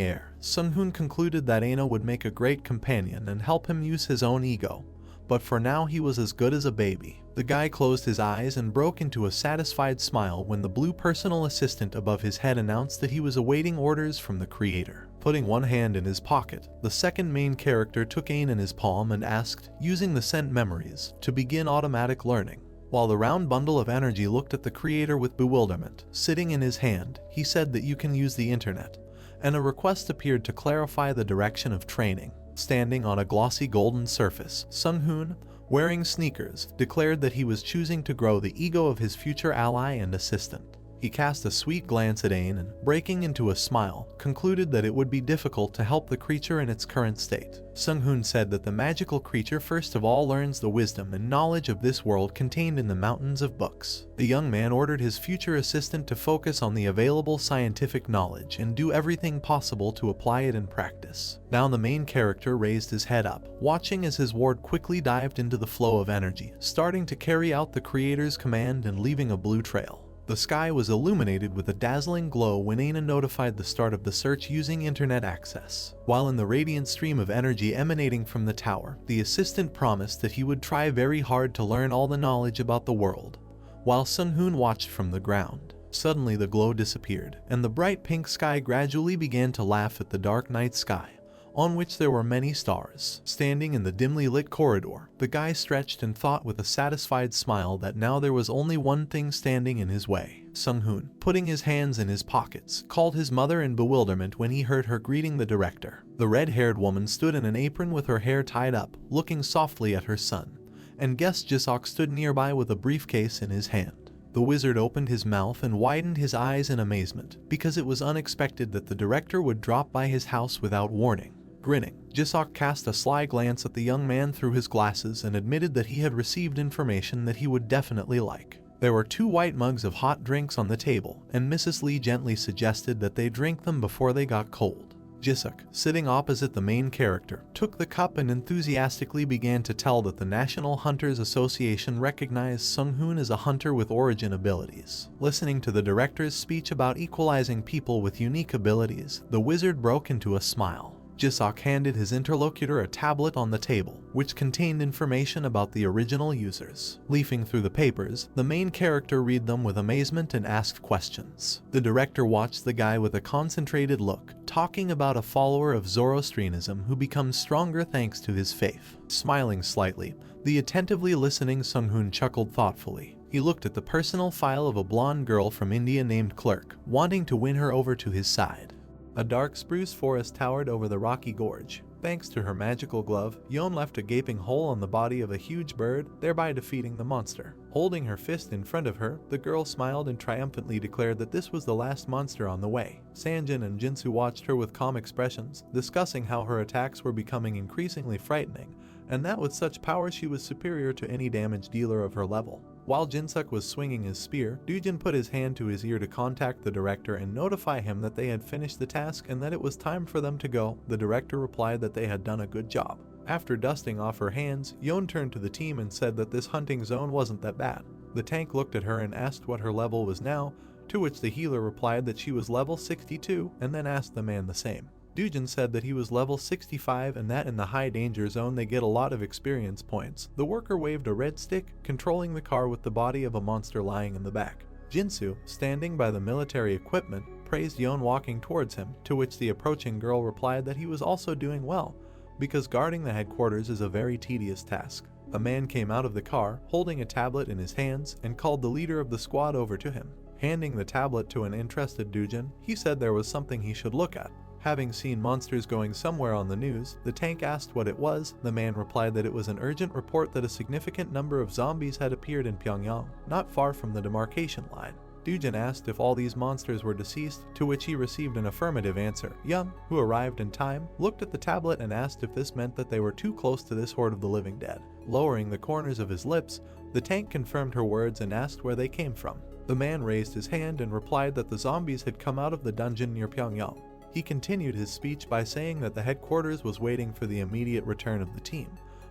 Speaker 1: air, Sung-hoon concluded that Aina would make a great companion and help him use his own ego. But for now he was as good as a baby. The guy closed his eyes and broke into a satisfied smile when the blue personal assistant above his head announced that he was awaiting orders from the creator. Putting one hand in his pocket, the second main character took Ain in his palm and asked, using the sent memories, to begin automatic learning. While the round bundle of energy looked at the creator with bewilderment, sitting in his hand, he said that you can use the internet, and a request appeared to clarify the direction of training. Standing on a glossy golden surface, Sung-hoon, wearing sneakers, declared that he was choosing to grow the ego of his future ally and assistant. He cast a sweet glance at Ain and, breaking into a smile, concluded that it would be difficult to help the creature in its current state. Sung-hoon said that the magical creature first of all learns the wisdom and knowledge of this world contained in the mountains of books. The young man ordered his future assistant to focus on the available scientific knowledge and do everything possible to apply it in practice. Now the main character raised his head up, watching as his ward quickly dived into the flow of energy, starting to carry out the creator's command and leaving a blue trail. The sky was illuminated with a dazzling glow when Aina notified the start of the search using internet access. While in the radiant stream of energy emanating from the tower, the assistant promised that he would try very hard to learn all the knowledge about the world, while Sung-hoon watched from the ground. Suddenly the glow disappeared, and the bright pink sky gradually began to laugh at the dark night sky, on which there were many stars. Standing in the dimly lit corridor, the guy stretched and thought with a satisfied smile that now there was only one thing standing in his way. Sung-hoon, putting his hands in his pockets, called his mother in bewilderment when he heard her greeting the director. The red-haired woman stood in an apron with her hair tied up, looking softly at her son, and guest Jisok stood nearby with a briefcase in his hand. The wizard opened his mouth and widened his eyes in amazement, because it was unexpected that the director would drop by his house without warning. Grinning, Jisok cast a sly glance at the young man through his glasses and admitted that he had received information that he would definitely like. There were 2 white mugs of hot drinks on the table, and Mrs. Lee gently suggested that they drink them before they got cold. Jisok, sitting opposite the main character, took the cup and enthusiastically began to tell that the National Hunters Association recognized Sung-hoon as a hunter with origin abilities. Listening to the director's speech about equalizing people with unique abilities, the wizard broke into a smile. Jisok handed his interlocutor a tablet on the table, which contained information about the original users. Leafing through the papers, the main character read them with amazement and asked questions. The director watched the guy with a concentrated look, talking about a follower of Zoroastrianism who becomes stronger thanks to his faith. Smiling slightly, the attentively listening Sung-hoon chuckled thoughtfully. He looked at the personal file of a blonde girl from India named Clerk, wanting to win her over to his side. A dark spruce forest towered over the rocky gorge. Thanks to her magical glove, Yeon left a gaping hole on the body of a huge bird, thereby defeating the monster. Holding her fist in front of her, the girl smiled and triumphantly declared that this was the last monster on the way. Sanjin and Jinsu watched her with calm expressions, discussing how her attacks were becoming increasingly frightening, and that with such power she was superior to any damage dealer of her level. While Jinsuk was swinging his spear, Dujin put his hand to his ear to contact the director and notify him that they had finished the task and that it was time for them to go. The director replied that they had done a good job. After dusting off her hands, Yeon turned to the team and said that this hunting zone wasn't that bad. The tank looked at her and asked what her level was now, to which the healer replied that she was level 62 and then asked the man the same. Dujin said that he was level 65 and that in the high danger zone they get a lot of experience points. The worker waved a red stick, controlling the car with the body of a monster lying in the back. Jinsu, standing by the military equipment, praised Yeon walking towards him, to which the approaching girl replied that he was also doing well, because guarding the headquarters is a very tedious task. A man came out of the car, holding a tablet in his hands, and called the leader of the squad over to him. Handing the tablet to an interested Dujin, he said there was something he should look at. Having seen monsters going somewhere on the news, the tank asked what it was. The man replied that it was an urgent report that a significant number of zombies had appeared in Pyongyang, not far from the demarcation line. Dujin asked if all these monsters were deceased, to which he received an affirmative answer. Young, who arrived in time, looked at the tablet and asked if this meant that they were too close to this horde of the living dead. Lowering the corners of his lips, the tank confirmed her words and asked where they came from. The man raised his hand and replied that the zombies had come out of the dungeon near Pyongyang. He continued his speech by saying that the headquarters was waiting for the immediate return of the team,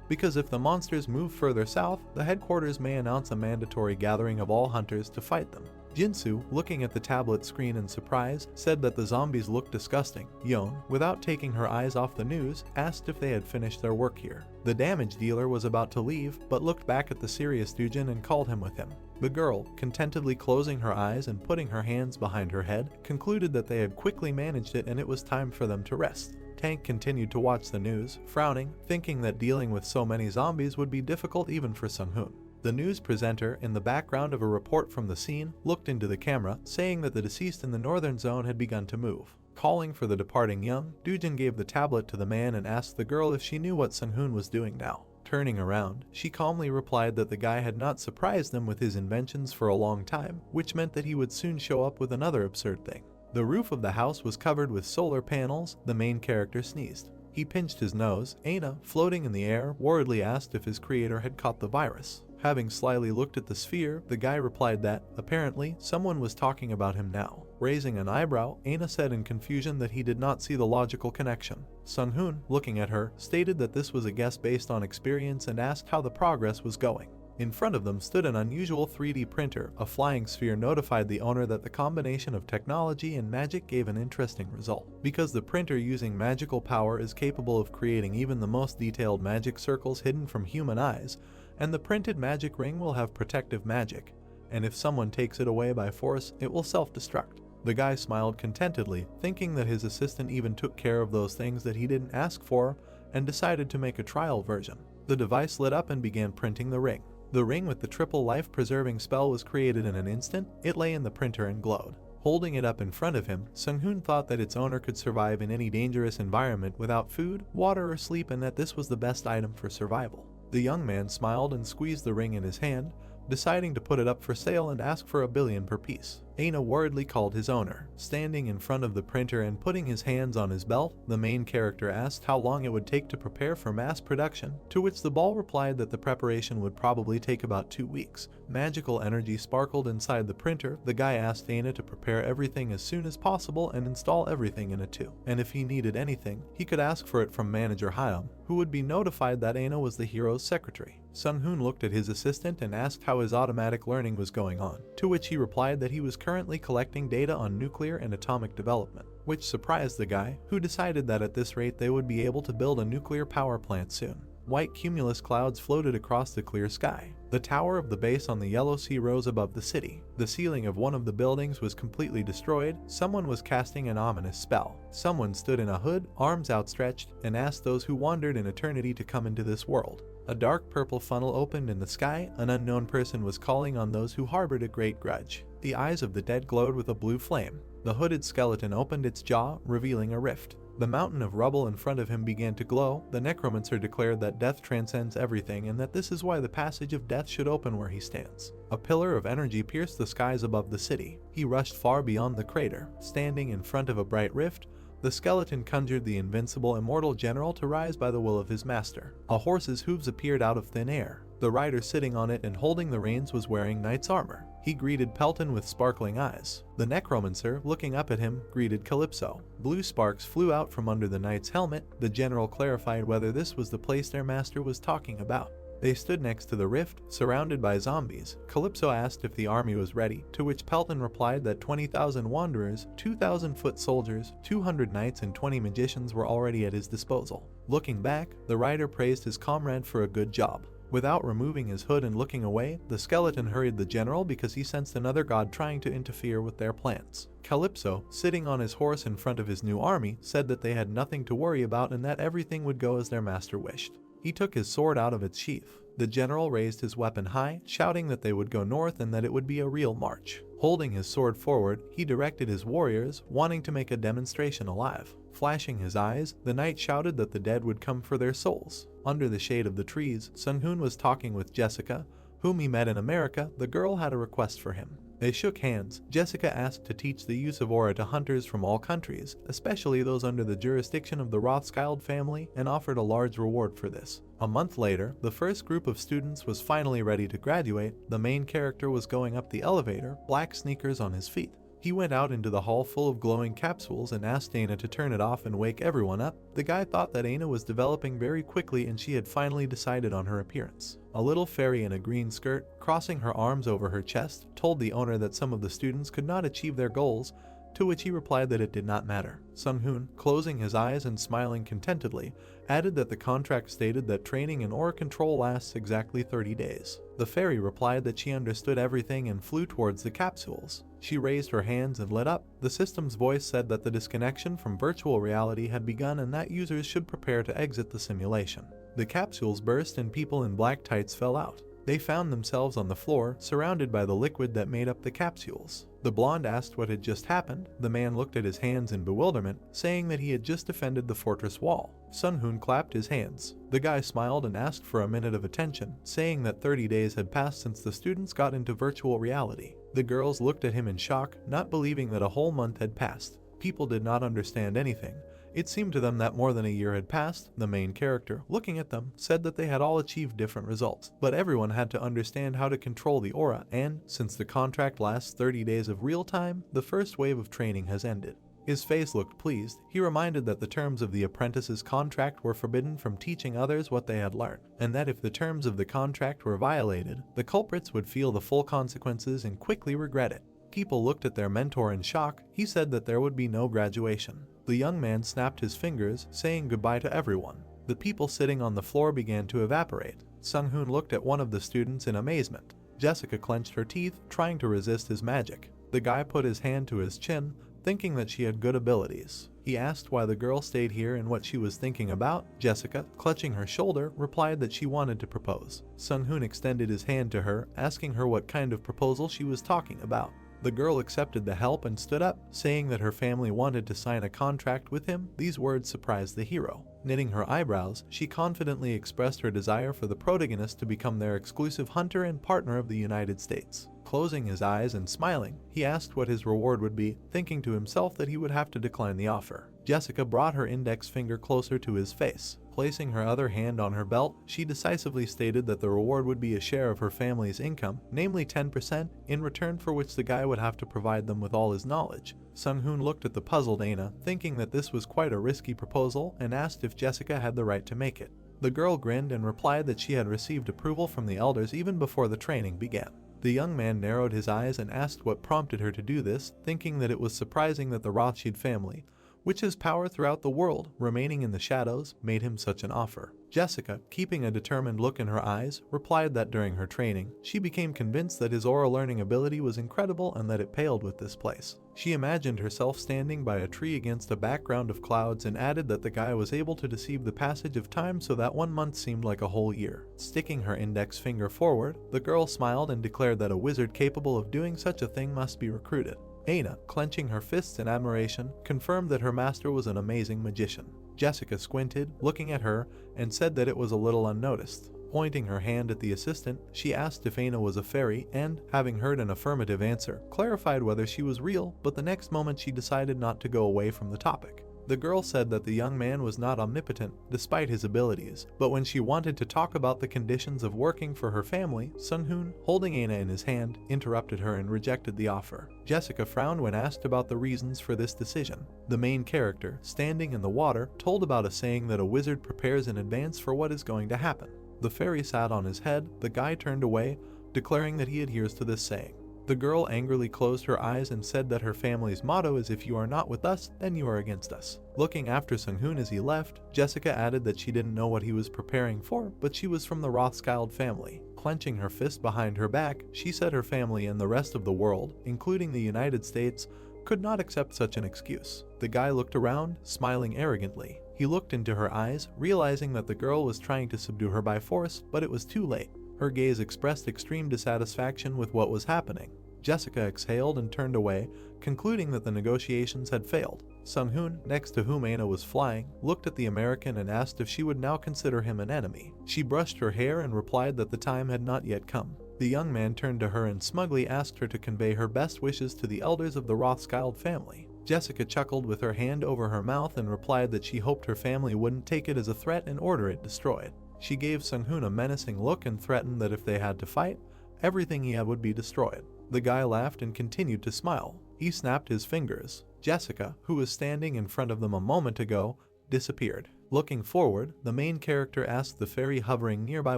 Speaker 1: because if the monsters move further south, the headquarters may announce a mandatory gathering of all hunters to fight them. Jinsu, looking at the tablet screen in surprise, said that the zombies looked disgusting. Yeon, without taking her eyes off the news, asked if they had finished their work here. The damage dealer was about to leave, but looked back at the serious Dujin and called him with him. The girl, contentedly closing her eyes and putting her hands behind her head, concluded that they had quickly managed it and it was time for them to rest. Tank continued to watch the news, frowning, thinking that dealing with so many zombies would be difficult even for Sung-hoon. The news presenter, in the background of a report from the scene, looked into the camera, saying that the deceased in the northern zone had begun to move. Calling for the departing young, Dujin gave the tablet to the man and asked the girl if she knew what Sung-hoon was doing now. Turning around, she calmly replied that the guy had not surprised them with his inventions for a long time, which meant that he would soon show up with another absurd thing. The roof of the house was covered with solar panels. The main character sneezed. He pinched his nose. Aina, floating in the air, worriedly asked if his creator had caught the virus. Having slyly looked at the sphere, the guy replied that, apparently, someone was talking about him now. Raising an eyebrow, Aina said in confusion that he did not see the logical connection. Sung-hoon, looking at her, stated that this was a guess based on experience and asked how the progress was going. In front of them stood an unusual 3D printer. A flying sphere notified the owner that the combination of technology and magic gave an interesting result. Because the printer using magical power is capable of creating even the most detailed magic circles hidden from human eyes, and the printed magic ring will have protective magic, and if someone takes it away by force, it will self-destruct. The guy smiled contentedly, thinking that his assistant even took care of those things that he didn't ask for, and decided to make a trial version. The device lit up and began printing the ring. The ring with the triple life-preserving spell was created in an instant. It lay in the printer and glowed. Holding it up in front of him, Sung-hoon thought that its owner could survive in any dangerous environment without food, water, or sleep, and that this was the best item for survival. The young man smiled and squeezed the ring in his hand, deciding to put it up for sale and ask for $1 billion per piece. Aina worriedly called his owner. Standing in front of the printer and putting his hands on his belt, the main character asked how long it would take to prepare for mass production, to which the ball replied that the preparation would probably take about 2 weeks. Magical energy sparkled inside the printer. The guy asked Aina to prepare everything as soon as possible and install everything in a tube. And if he needed anything, he could ask for it from manager Hyam, who would be notified that Aina was the hero's secretary. Sung-hoon looked at his assistant and asked how his automatic learning was going on, to which he replied that he was currently collecting data on nuclear and atomic development, which surprised the guy, who decided that at this rate they would be able to build a nuclear power plant soon. White cumulus clouds floated across the clear sky. The tower of the base on the Yellow Sea rose above the city. The ceiling of one of the buildings was completely destroyed. Someone was casting an ominous spell. Someone stood in a hood, arms outstretched, and asked those who wandered in eternity to come into this world. A dark purple funnel opened in the sky. An unknown person was calling on those who harbored a great grudge. The eyes of the dead glowed with a blue flame. The hooded skeleton opened its jaw, revealing a rift. The mountain of rubble in front of him began to glow. The necromancer declared that death transcends everything and that this is why the passage of death should open where he stands. A pillar of energy pierced the skies above the city. He rushed far beyond the crater. Standing in front of a bright rift, the skeleton conjured the invincible immortal general to rise by the will of his master. A horse's hooves appeared out of thin air. The rider sitting on it and holding the reins was wearing knight's armor. He greeted Pelton with sparkling eyes. The necromancer, looking up at him, greeted Calypso. Blue sparks flew out from under the knight's helmet. The general clarified whether this was the place their master was talking about. They stood next to the rift, surrounded by zombies. Calypso asked if the army was ready, to which Pelton replied that 20,000 wanderers, 2,000 foot soldiers, 200 knights and 20 magicians were already at his disposal. Looking back, the rider praised his comrade for a good job. Without removing his hood and looking away, the skeleton hurried the general because he sensed another god trying to interfere with their plans. Calypso, sitting on his horse in front of his new army, said that they had nothing to worry about and that everything would go as their master wished. He took his sword out of its sheath. The general raised his weapon high, shouting that they would go north and that it would be a real march. Holding his sword forward, he directed his warriors, wanting to make a demonstration alive. Flashing his eyes, the knight shouted that the dead would come for their souls. Under the shade of the trees, Sung-hoon was talking with Jessica, whom he met in America. The girl had a request for him. They shook hands. Jessica asked to teach the use of aura to hunters from all countries, especially those under the jurisdiction of the Rothschild family, and offered a large reward for this. A month later, the first group of students was finally ready to graduate. The main character was going up the elevator, black sneakers on his feet. He went out into the hall full of glowing capsules and asked Aina to turn it off and wake everyone up. The guy thought that Aina was developing very quickly and she had finally decided on her appearance. A little fairy in a green skirt, crossing her arms over her chest, told the owner that some of the students could not achieve their goals, to which he replied that it did not matter. Sung-hoon, closing his eyes and smiling contentedly, added that the contract stated that training in aura control lasts exactly 30 days. The fairy replied that she understood everything and flew towards the capsules. She raised her hands and lit up. The system's voice said that the disconnection from virtual reality had begun and that users should prepare to exit the simulation. The capsules burst and people in black tights fell out. They found themselves on the floor, surrounded by the liquid that made up the capsules. The blonde asked what had just happened. The man looked at his hands in bewilderment, saying that he had just defended the fortress wall. Sun-hoon clapped his hands. The guy smiled and asked for a minute of attention, saying that 30 days had passed since the students got into virtual reality. The girls looked at him in shock, not believing that a whole month had passed. People did not understand anything. It seemed to them that more than a year had passed. The main character, looking at them, said that they had all achieved different results, but everyone had to understand how to control the aura, and, since the contract lasts 30 days of real time, the first wave of training has ended. His face looked pleased. He reminded that the terms of the apprentice's contract were forbidden from teaching others what they had learned, and that if the terms of the contract were violated, the culprits would feel the full consequences and quickly regret it. People looked at their mentor in shock. He said that there would be no graduation. The young man snapped his fingers, saying goodbye to everyone. The people sitting on the floor began to evaporate. Sung-hoon looked at one of the students in amazement. Jessica clenched her teeth, trying to resist his magic. The guy put his hand to his chin, thinking that she had good abilities. He asked why the girl stayed here and what she was thinking about. Jessica, clutching her shoulder, replied that she wanted to propose. Sung-hoon extended his hand to her, asking her what kind of proposal she was talking about. The girl accepted the help and stood up, saying that her family wanted to sign a contract with him. These words surprised the hero. Knitting her eyebrows, she confidently expressed her desire for the protagonist to become their exclusive hunter and partner of the United States. Closing his eyes and smiling, he asked what his reward would be, thinking to himself that he would have to decline the offer. Jessica brought her index finger closer to his face. Placing her other hand on her belt, she decisively stated that the reward would be a share of her family's income, namely 10%, in return for which the guy would have to provide them with all his knowledge. Sung-hoon looked at the puzzled Aina, thinking that this was quite a risky proposal, and asked if Jessica had the right to make it. The girl grinned and replied that she had received approval from the elders even before the training began. The young man narrowed his eyes and asked what prompted her to do this, thinking that it was surprising that the Rothschild family, which has power throughout the world, remaining in the shadows, made him such an offer. Jessica, keeping a determined look in her eyes, replied that during her training, she became convinced that his aura learning ability was incredible and that it paled with this place. She imagined herself standing by a tree against a background of clouds and added that the guy was able to deceive the passage of time so that 1 month seemed like a whole year. Sticking her index finger forward, the girl smiled and declared that a wizard capable of doing such a thing must be recruited. Aina, clenching her fists in admiration, confirmed that her master was an amazing magician. Jessica squinted, looking at her, and said that it was a little unnoticed. Pointing her hand at the assistant, she asked if Aina was a fairy and, having heard an affirmative answer, clarified whether she was real, but the next moment she decided not to go away from the topic. The girl said that the young man was not omnipotent, despite his abilities, but when she wanted to talk about the conditions of working for her family, Sung-hoon, holding Aina in his hand, interrupted her and rejected the offer. Jessica frowned when asked about the reasons for this decision. The main character, standing in the water, told about a saying that a wizard prepares in advance for what is going to happen. The fairy sat on his head. The guy turned away, declaring that he adheres to this saying. The girl angrily closed her eyes and said that her family's motto is if you are not with us, then you are against us. Looking after Sung-hoon as he left, Jessica added that she didn't know what he was preparing for, but she was from the Rothschild family. Clenching her fist behind her back, she said her family and the rest of the world, including the United States, could not accept such an excuse. The guy looked around, smiling arrogantly. He looked into her eyes, realizing that the girl was trying to subdue her by force, but it was too late. Her gaze expressed extreme dissatisfaction with what was happening. Jessica exhaled and turned away, concluding that the negotiations had failed. Sung-hoon, next to whom Aina was flying, looked at the American and asked if she would now consider him an enemy. She brushed her hair and replied that the time had not yet come. The young man turned to her and smugly asked her to convey her best wishes to the elders of the Rothschild family. Jessica chuckled with her hand over her mouth and replied that she hoped her family wouldn't take it as a threat and order it destroyed. She gave Sung-hoon a menacing look and threatened that if they had to fight, everything he had would be destroyed. The guy laughed and continued to smile. He snapped his fingers. Jessica, who was standing in front of them a moment ago, disappeared. Looking forward, the main character asked the fairy hovering nearby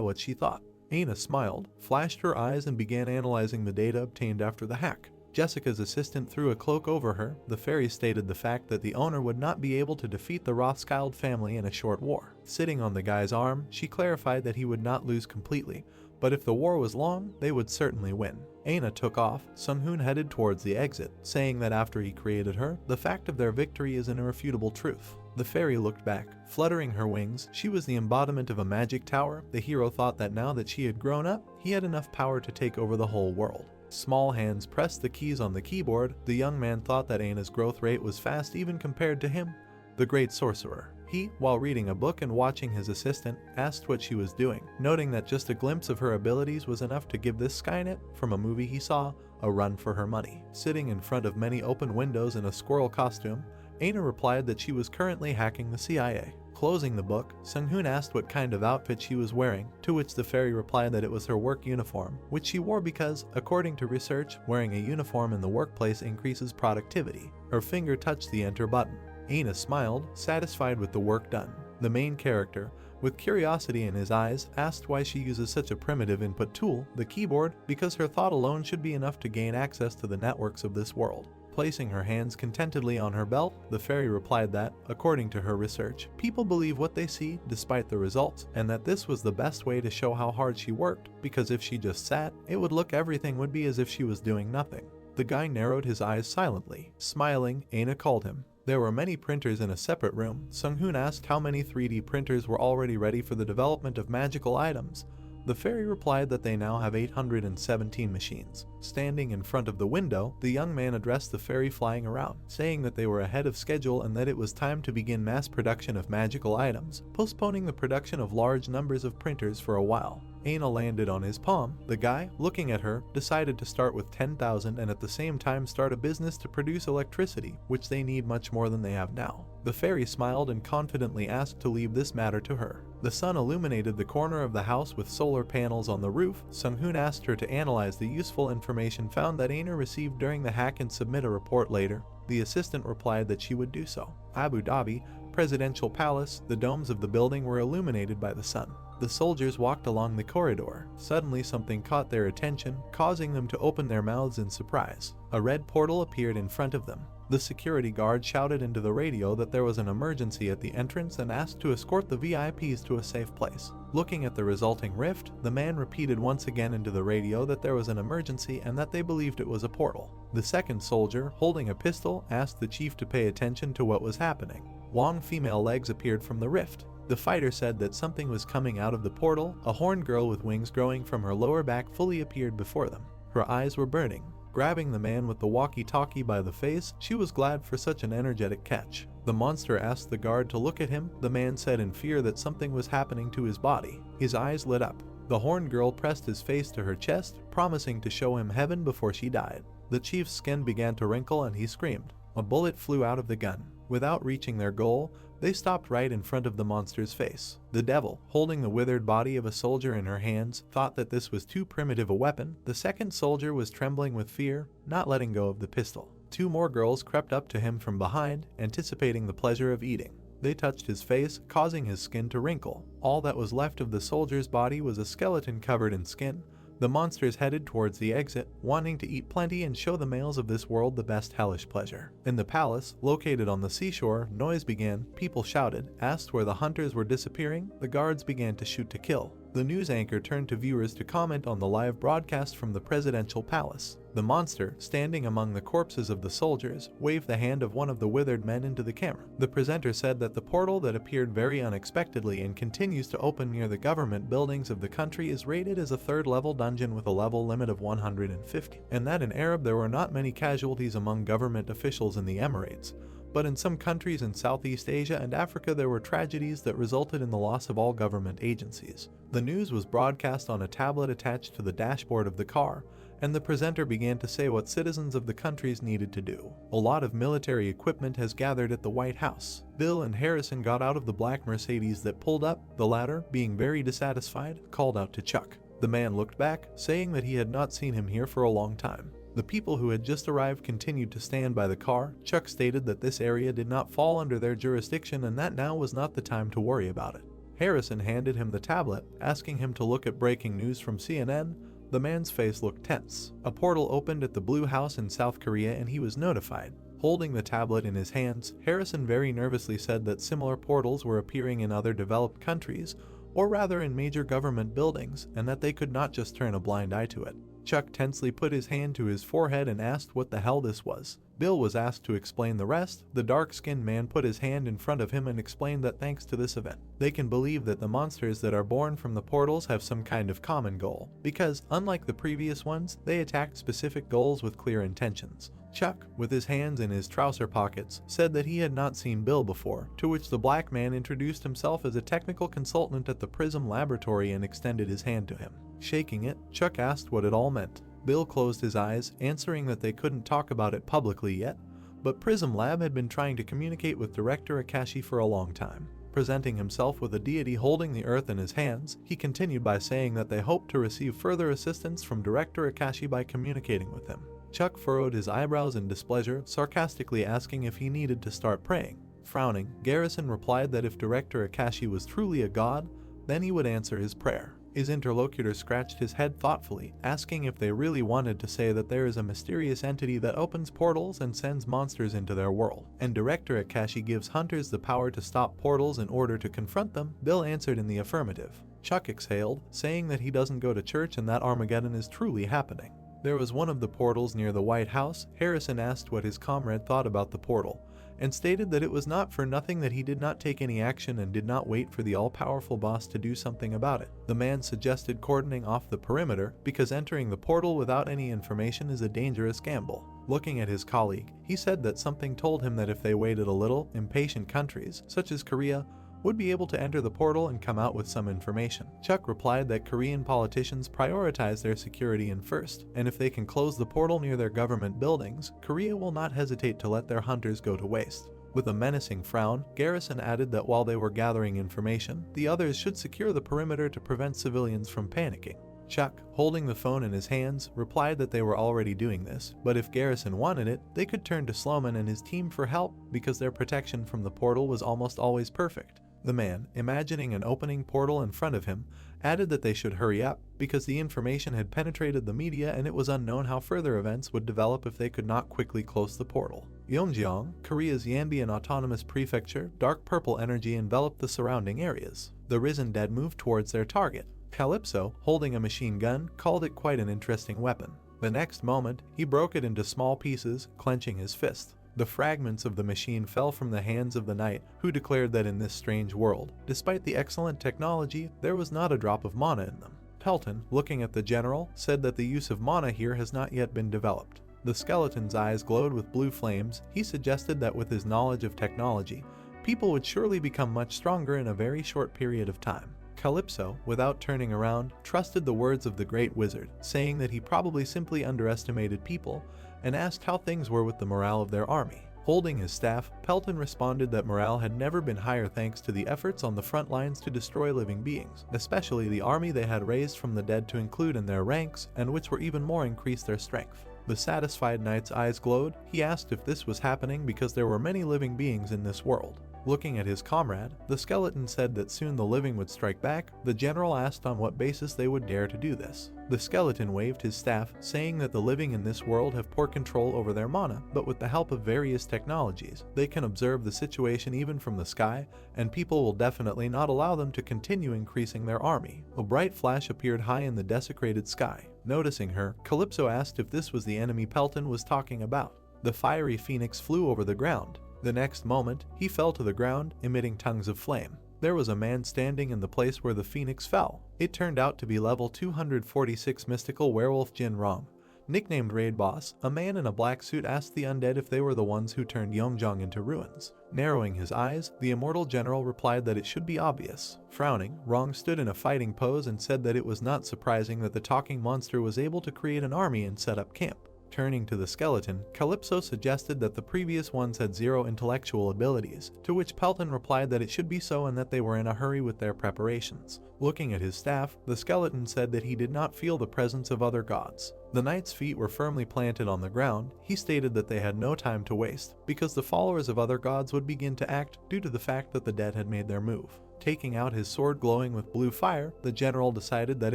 Speaker 1: what she thought. Aina smiled, flashed her eyes and began analyzing the data obtained after the hack. Jessica's assistant threw a cloak over her. The fairy stated the fact that the owner would not be able to defeat the Rothschild family in a short war. Sitting on the guy's arm, she clarified that he would not lose completely, but if the war was long, they would certainly win. Aina took off. Sung-hoon headed towards the exit, saying that after he created her, the fact of their victory is an irrefutable truth. The fairy looked back, fluttering her wings. She was the embodiment of a magic tower. The hero thought that now that she had grown up, he had enough power to take over the whole world. Small hands pressed the keys on the keyboard. The young man thought that Aina's growth rate was fast even compared to him, the great sorcerer. He, while reading a book and watching his assistant, asked what she was doing, noting that just a glimpse of her abilities was enough to give this Skynet, from a movie he saw, a run for her money. Sitting in front of many open windows in a squirrel costume, Aina replied that she was currently hacking the CIA. Closing the book, Sung-hoon asked what kind of outfit she was wearing, to which the fairy replied that it was her work uniform, which she wore because, according to research, wearing a uniform in the workplace increases productivity. Her finger touched the enter button. Aina smiled, satisfied with the work done. The main character, with curiosity in his eyes, asked why she uses such a primitive input tool, the keyboard, because her thought alone should be enough to gain access to the networks of this world. Placing her hands contentedly on her belt, the fairy replied that, according to her research, people believe what they see despite the results, and that this was the best way to show how hard she worked, because if she just sat, it would look everything would be as if she was doing nothing. The guy narrowed his eyes silently. Smiling, Aina called him. There were many printers in a separate room. Sung-hoon asked how many 3D printers were already ready for the development of magical items. The fairy replied that they now have 817 machines. Standing in front of the window, the young man addressed the fairy flying around, saying that they were ahead of schedule and that it was time to begin mass production of magical items, postponing the production of large numbers of printers for a while. Aina landed on his palm. The guy, looking at her, decided to start with 10,000 and at the same time start a business to produce electricity, which they need much more than they have now. The fairy smiled and confidently asked to leave this matter to her. The sun illuminated the corner of the house with solar panels on the roof. Sung-hoon asked her to analyze the useful information found that Aina received during the hack and submit a report later. The assistant replied that she would do so. Abu Dhabi, presidential palace, the domes of the building were illuminated by the sun. The soldiers walked along the corridor. Suddenly something caught their attention, causing them to open their mouths in surprise. A red portal appeared in front of them. The security guard shouted into the radio that there was an emergency at the entrance and asked to escort the VIPs to a safe place. Looking at the resulting rift, the man repeated once again into the radio that there was an emergency and that they believed it was a portal. The second soldier, holding a pistol, asked the chief to pay attention to what was happening. Long female legs appeared from the rift. The fighter said that something was coming out of the portal. A horned girl with wings growing from her lower back fully appeared before them. Her eyes were burning. Grabbing the man with the walkie-talkie by the face, she was glad for such an energetic catch. The monster asked the guard to look at him. The man said in fear that something was happening to his body. His eyes lit up. The horned girl pressed his face to her chest, promising to show him heaven before she died. The chief's skin began to wrinkle and he screamed. A bullet flew out of the gun. Without reaching their goal, they stopped right in front of the monster's face. The devil, holding the withered body of a soldier in her hands, thought that this was too primitive a weapon. The second soldier was trembling with fear, not letting go of the pistol. Two more girls crept up to him from behind, anticipating the pleasure of eating. They touched his face, causing his skin to wrinkle. All that was left of the soldier's body was a skeleton covered in skin. The monsters headed towards the exit, wanting to eat plenty and show the males of this world the best hellish pleasure. In the palace, located on the seashore, noise began. People shouted, asked where the hunters were disappearing. The guards began to shoot to kill. The news anchor turned to viewers to comment on the live broadcast from the presidential palace. The monster, standing among the corpses of the soldiers, waved the hand of one of the withered men into the camera. The presenter said that the portal that appeared very unexpectedly and continues to open near the government buildings of the country is rated as a third-level dungeon with a level limit of 150, and that in Arab there were not many casualties among government officials in the Emirates. But in some countries in Southeast Asia and Africa there were tragedies that resulted in the loss of all government agencies. The news was broadcast on a tablet attached to the dashboard of the car, and the presenter began to say what citizens of the countries needed to do. A lot of military equipment has gathered at the White House. Bill and Harrison got out of the black Mercedes that pulled up. The latter, being very dissatisfied, called out to Chuck. The man looked back, saying that he had not seen him here for a long time. The people who had just arrived continued to stand by the car. Chuck stated that this area did not fall under their jurisdiction and that now was not the time to worry about it. Harrison handed him the tablet, asking him to look at breaking news from CNN. The man's face looked tense. A portal opened at the Blue House in South Korea and he was notified. Holding the tablet in his hands, Harrison very nervously said that similar portals were appearing in other developed countries, or rather in major government buildings, and that they could not just turn a blind eye to it. Chuck tensely put his hand to his forehead and asked what the hell this was. Bill was asked to explain the rest. The dark-skinned man put his hand in front of him and explained that thanks to this event, they can believe that the monsters that are born from the portals have some kind of common goal, because, unlike the previous ones, they attacked specific goals with clear intentions. Chuck, with his hands in his trouser pockets, said that he had not seen Bill before, to which the black man introduced himself as a technical consultant at the Prism Laboratory and extended his hand to him. Shaking it, Chuck asked what it all meant. Bill closed his eyes, answering that they couldn't talk about it publicly yet, but Prism Lab had been trying to communicate with Director Akashi for a long time. Presenting himself with a deity holding the earth in his hands, he continued by saying that they hoped to receive further assistance from Director Akashi by communicating with him. Chuck furrowed his eyebrows in displeasure, sarcastically asking if he needed to start praying. Frowning, Garrison replied that if Director Akashi was truly a god, then he would answer his prayer. His interlocutor scratched his head thoughtfully, asking if they really wanted to say that there is a mysterious entity that opens portals and sends monsters into their world, and Director Akashi gives hunters the power to stop portals in order to confront them. Bill answered in the affirmative. Chuck exhaled, saying that he doesn't go to church and that Armageddon is truly happening. There was one of the portals near the White House. Harrison asked what his comrade thought about the portal, and stated that it was not for nothing that he did not take any action and did not wait for the all-powerful boss to do something about it. The man suggested cordoning off the perimeter, because entering the portal without any information is a dangerous gamble. Looking at his colleague, he said that something told him that if they waited a little, impatient countries, such as Korea, would be able to enter the portal and come out with some information. Chuck replied that Korean politicians prioritize their security in first, and if they can close the portal near their government buildings, Korea will not hesitate to let their hunters go to waste. With a menacing frown, Garrison added that while they were gathering information, the others should secure the perimeter to prevent civilians from panicking. Chuck, holding the phone in his hands, replied that they were already doing this, but if Garrison wanted it, they could turn to Sloman and his team for help because their protection from the portal was almost always perfect. The man, imagining an opening portal in front of him, added that they should hurry up because the information had penetrated the media and it was unknown how further events would develop if they could not quickly close the portal. Yeonjeong, Korea's Yanbian Autonomous Prefecture, dark purple energy enveloped the surrounding areas. The risen dead moved towards their target. Calypso, holding a machine gun, called it quite an interesting weapon. The next moment, he broke it into small pieces, clenching his fist. The fragments of the machine fell from the hands of the knight, who declared that in this strange world, despite the excellent technology, there was not a drop of mana in them. Pelton, looking at the general, said that the use of mana here has not yet been developed. The skeleton's eyes glowed with blue flames. He suggested that with his knowledge of technology, people would surely become much stronger in a very short period of time. Calypso, without turning around, trusted the words of the great wizard, saying that he probably simply underestimated people, and asked how things were with the morale of their army. Holding his staff, Pelton responded that morale had never been higher thanks to the efforts on the front lines to destroy living beings, especially the army they had raised from the dead to include in their ranks, and which were even more increased their strength. The satisfied knight's eyes glowed. He asked if this was happening because there were many living beings in this world. Looking at his comrade, the skeleton said that soon the living would strike back. The general asked on what basis they would dare to do this. The skeleton waved his staff, saying that the living in this world have poor control over their mana, but with the help of various technologies, they can observe the situation even from the sky, and people will definitely not allow them to continue increasing their army. A bright flash appeared high in the desecrated sky. Noticing her, Calypso asked if this was the enemy Pelton was talking about. The fiery phoenix flew over the ground. The next moment, he fell to the ground, emitting tongues of flame. There was a man standing in the place where the phoenix fell. It turned out to be level 246 mystical werewolf Jin Rong. Nicknamed Raid Boss, a man in a black suit asked the undead if they were the ones who turned Yeonjeong into ruins. Narrowing his eyes, the immortal general replied that it should be obvious. Frowning, Rong stood in a fighting pose and said that it was not surprising that the talking monster was able to create an army and set up camp. Turning to the skeleton, Calypso suggested that the previous ones had zero intellectual abilities, to which Pelton replied that it should be so and that they were in a hurry with their preparations. Looking at his staff, the skeleton said that he did not feel the presence of other gods. The knight's feet were firmly planted on the ground. He stated that they had no time to waste, because the followers of other gods would begin to act due to the fact that the dead had made their move. Taking out his sword glowing with blue fire, the general decided that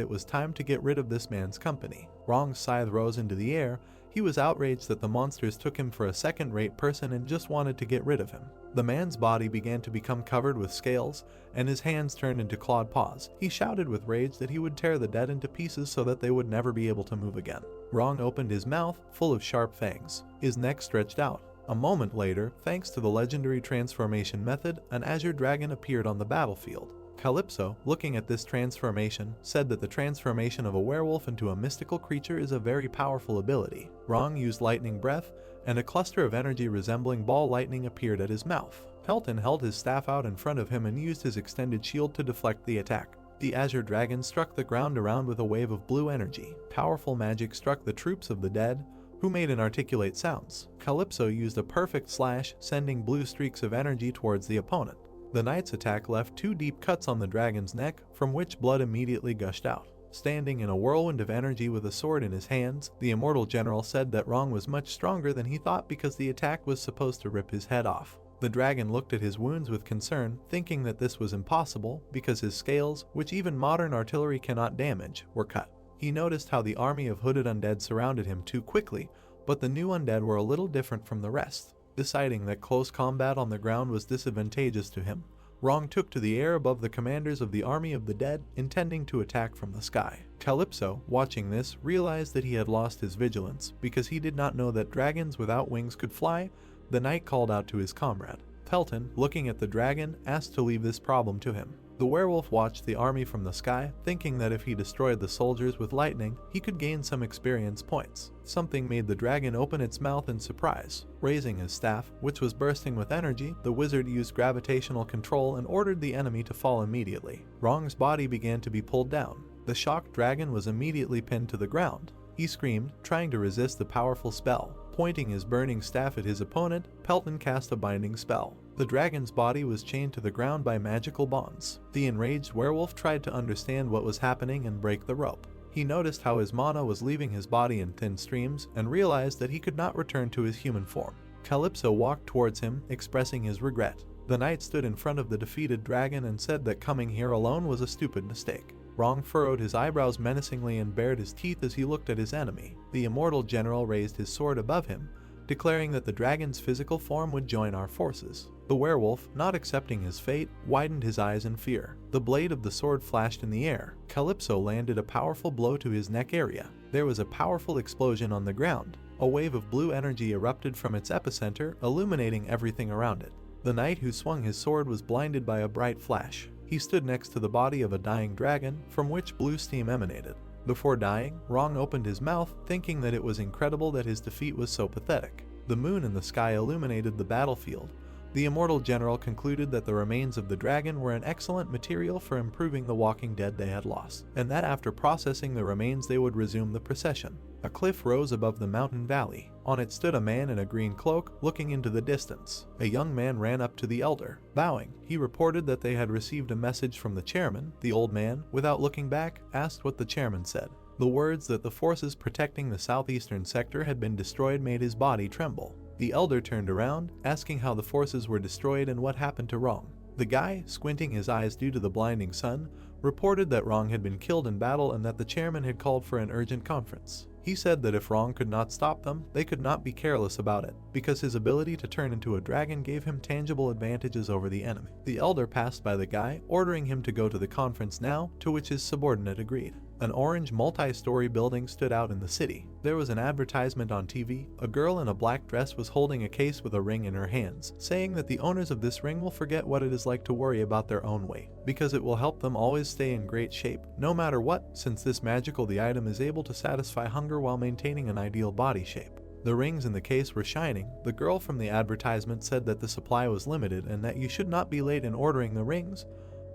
Speaker 1: it was time to get rid of this man's company. Rong's scythe rose into the air. He was outraged that the monsters took him for a second-rate person and just wanted to get rid of him. The man's body began to become covered with scales, and his hands turned into clawed paws. He shouted with rage that he would tear the dead into pieces so that they would never be able to move again. Rong opened his mouth, full of sharp fangs. His neck stretched out. A moment later, thanks to the legendary transformation method, an azure dragon appeared on the battlefield. Calypso, looking at this transformation, said that the transformation of a werewolf into a mystical creature is a very powerful ability. Rong used lightning breath, and a cluster of energy resembling ball lightning appeared at his mouth. Pelton held his staff out in front of him and used his extended shield to deflect the attack. The azure dragon struck the ground around with a wave of blue energy. Powerful magic struck the troops of the dead, who made inarticulate sounds. Calypso used a perfect slash, sending blue streaks of energy towards the opponent. The knight's attack left 2 deep cuts on the dragon's neck, from which blood immediately gushed out. Standing in a whirlwind of energy with a sword in his hands, the immortal general said that Rong was much stronger than he thought because the attack was supposed to rip his head off. The dragon looked at his wounds with concern, thinking that this was impossible because his scales, which even modern artillery cannot damage, were cut. He noticed how the army of hooded undead surrounded him too quickly, but the new undead were a little different from the rest. Deciding that close combat on the ground was disadvantageous to him, Rong took to the air above the commanders of the army of the dead, intending to attack from the sky. Calypso, watching this, realized that he had lost his vigilance because he did not know that dragons without wings could fly. The knight called out to his comrade. Pelton, looking at the dragon, asked to leave this problem to him. The werewolf watched the army from the sky, thinking that if he destroyed the soldiers with lightning, he could gain some experience points. Something made the dragon open its mouth in surprise. Raising his staff, which was bursting with energy, the wizard used gravitational control and ordered the enemy to fall immediately. Rong's body began to be pulled down. The shocked dragon was immediately pinned to the ground. He screamed, trying to resist the powerful spell. Pointing his burning staff at his opponent, Pelton cast a binding spell. The dragon's body was chained to the ground by magical bonds. The enraged werewolf tried to understand what was happening and break the rope. He noticed how his mana was leaving his body in thin streams and realized that he could not return to his human form. Calypso walked towards him, expressing his regret. The knight stood in front of the defeated dragon and said that coming here alone was a stupid mistake. Rong furrowed his eyebrows menacingly and bared his teeth as he looked at his enemy. The immortal general raised his sword above him, declaring that the dragon's physical form would join our forces. The werewolf, not accepting his fate, widened his eyes in fear. The blade of the sword flashed in the air. Calypso landed a powerful blow to his neck area. There was a powerful explosion on the ground. A wave of blue energy erupted from its epicenter, illuminating everything around it. The knight who swung his sword was blinded by a bright flash. He stood next to the body of a dying dragon, from which blue steam emanated. Before dying, Rong opened his mouth, thinking that it was incredible that his defeat was so pathetic. The moon in the sky illuminated the battlefield. The immortal general concluded that the remains of the dragon were an excellent material for improving the walking dead they had lost, and that after processing the remains they would resume the procession. A cliff rose above the mountain valley. On it stood a man in a green cloak, looking into the distance. A young man ran up to the elder. Bowing, he reported that they had received a message from the chairman. The old man, without looking back, asked what the chairman said. The words that the forces protecting the southeastern sector had been destroyed made his body tremble. The elder turned around, asking how the forces were destroyed and what happened to Rong. The guy, squinting his eyes due to the blinding sun, reported that Rong had been killed in battle and that the chairman had called for an urgent conference. He said that if Rong could not stop them, they could not be careless about it, because his ability to turn into a dragon gave him tangible advantages over the enemy. The elder passed by the guy, ordering him to go to the conference now, to which his subordinate agreed. An orange multi-story building stood out in the city. There was an advertisement on TV. A girl in a black dress was holding a case with a ring in her hands, saying that the owners of this ring will forget what it is like to worry about their own weight, because it will help them always stay in great shape, no matter what, since this magical the item is able to satisfy hunger while maintaining an ideal body shape. The rings in the case were shining. The girl from the advertisement said that the supply was limited and that you should not be late in ordering the rings,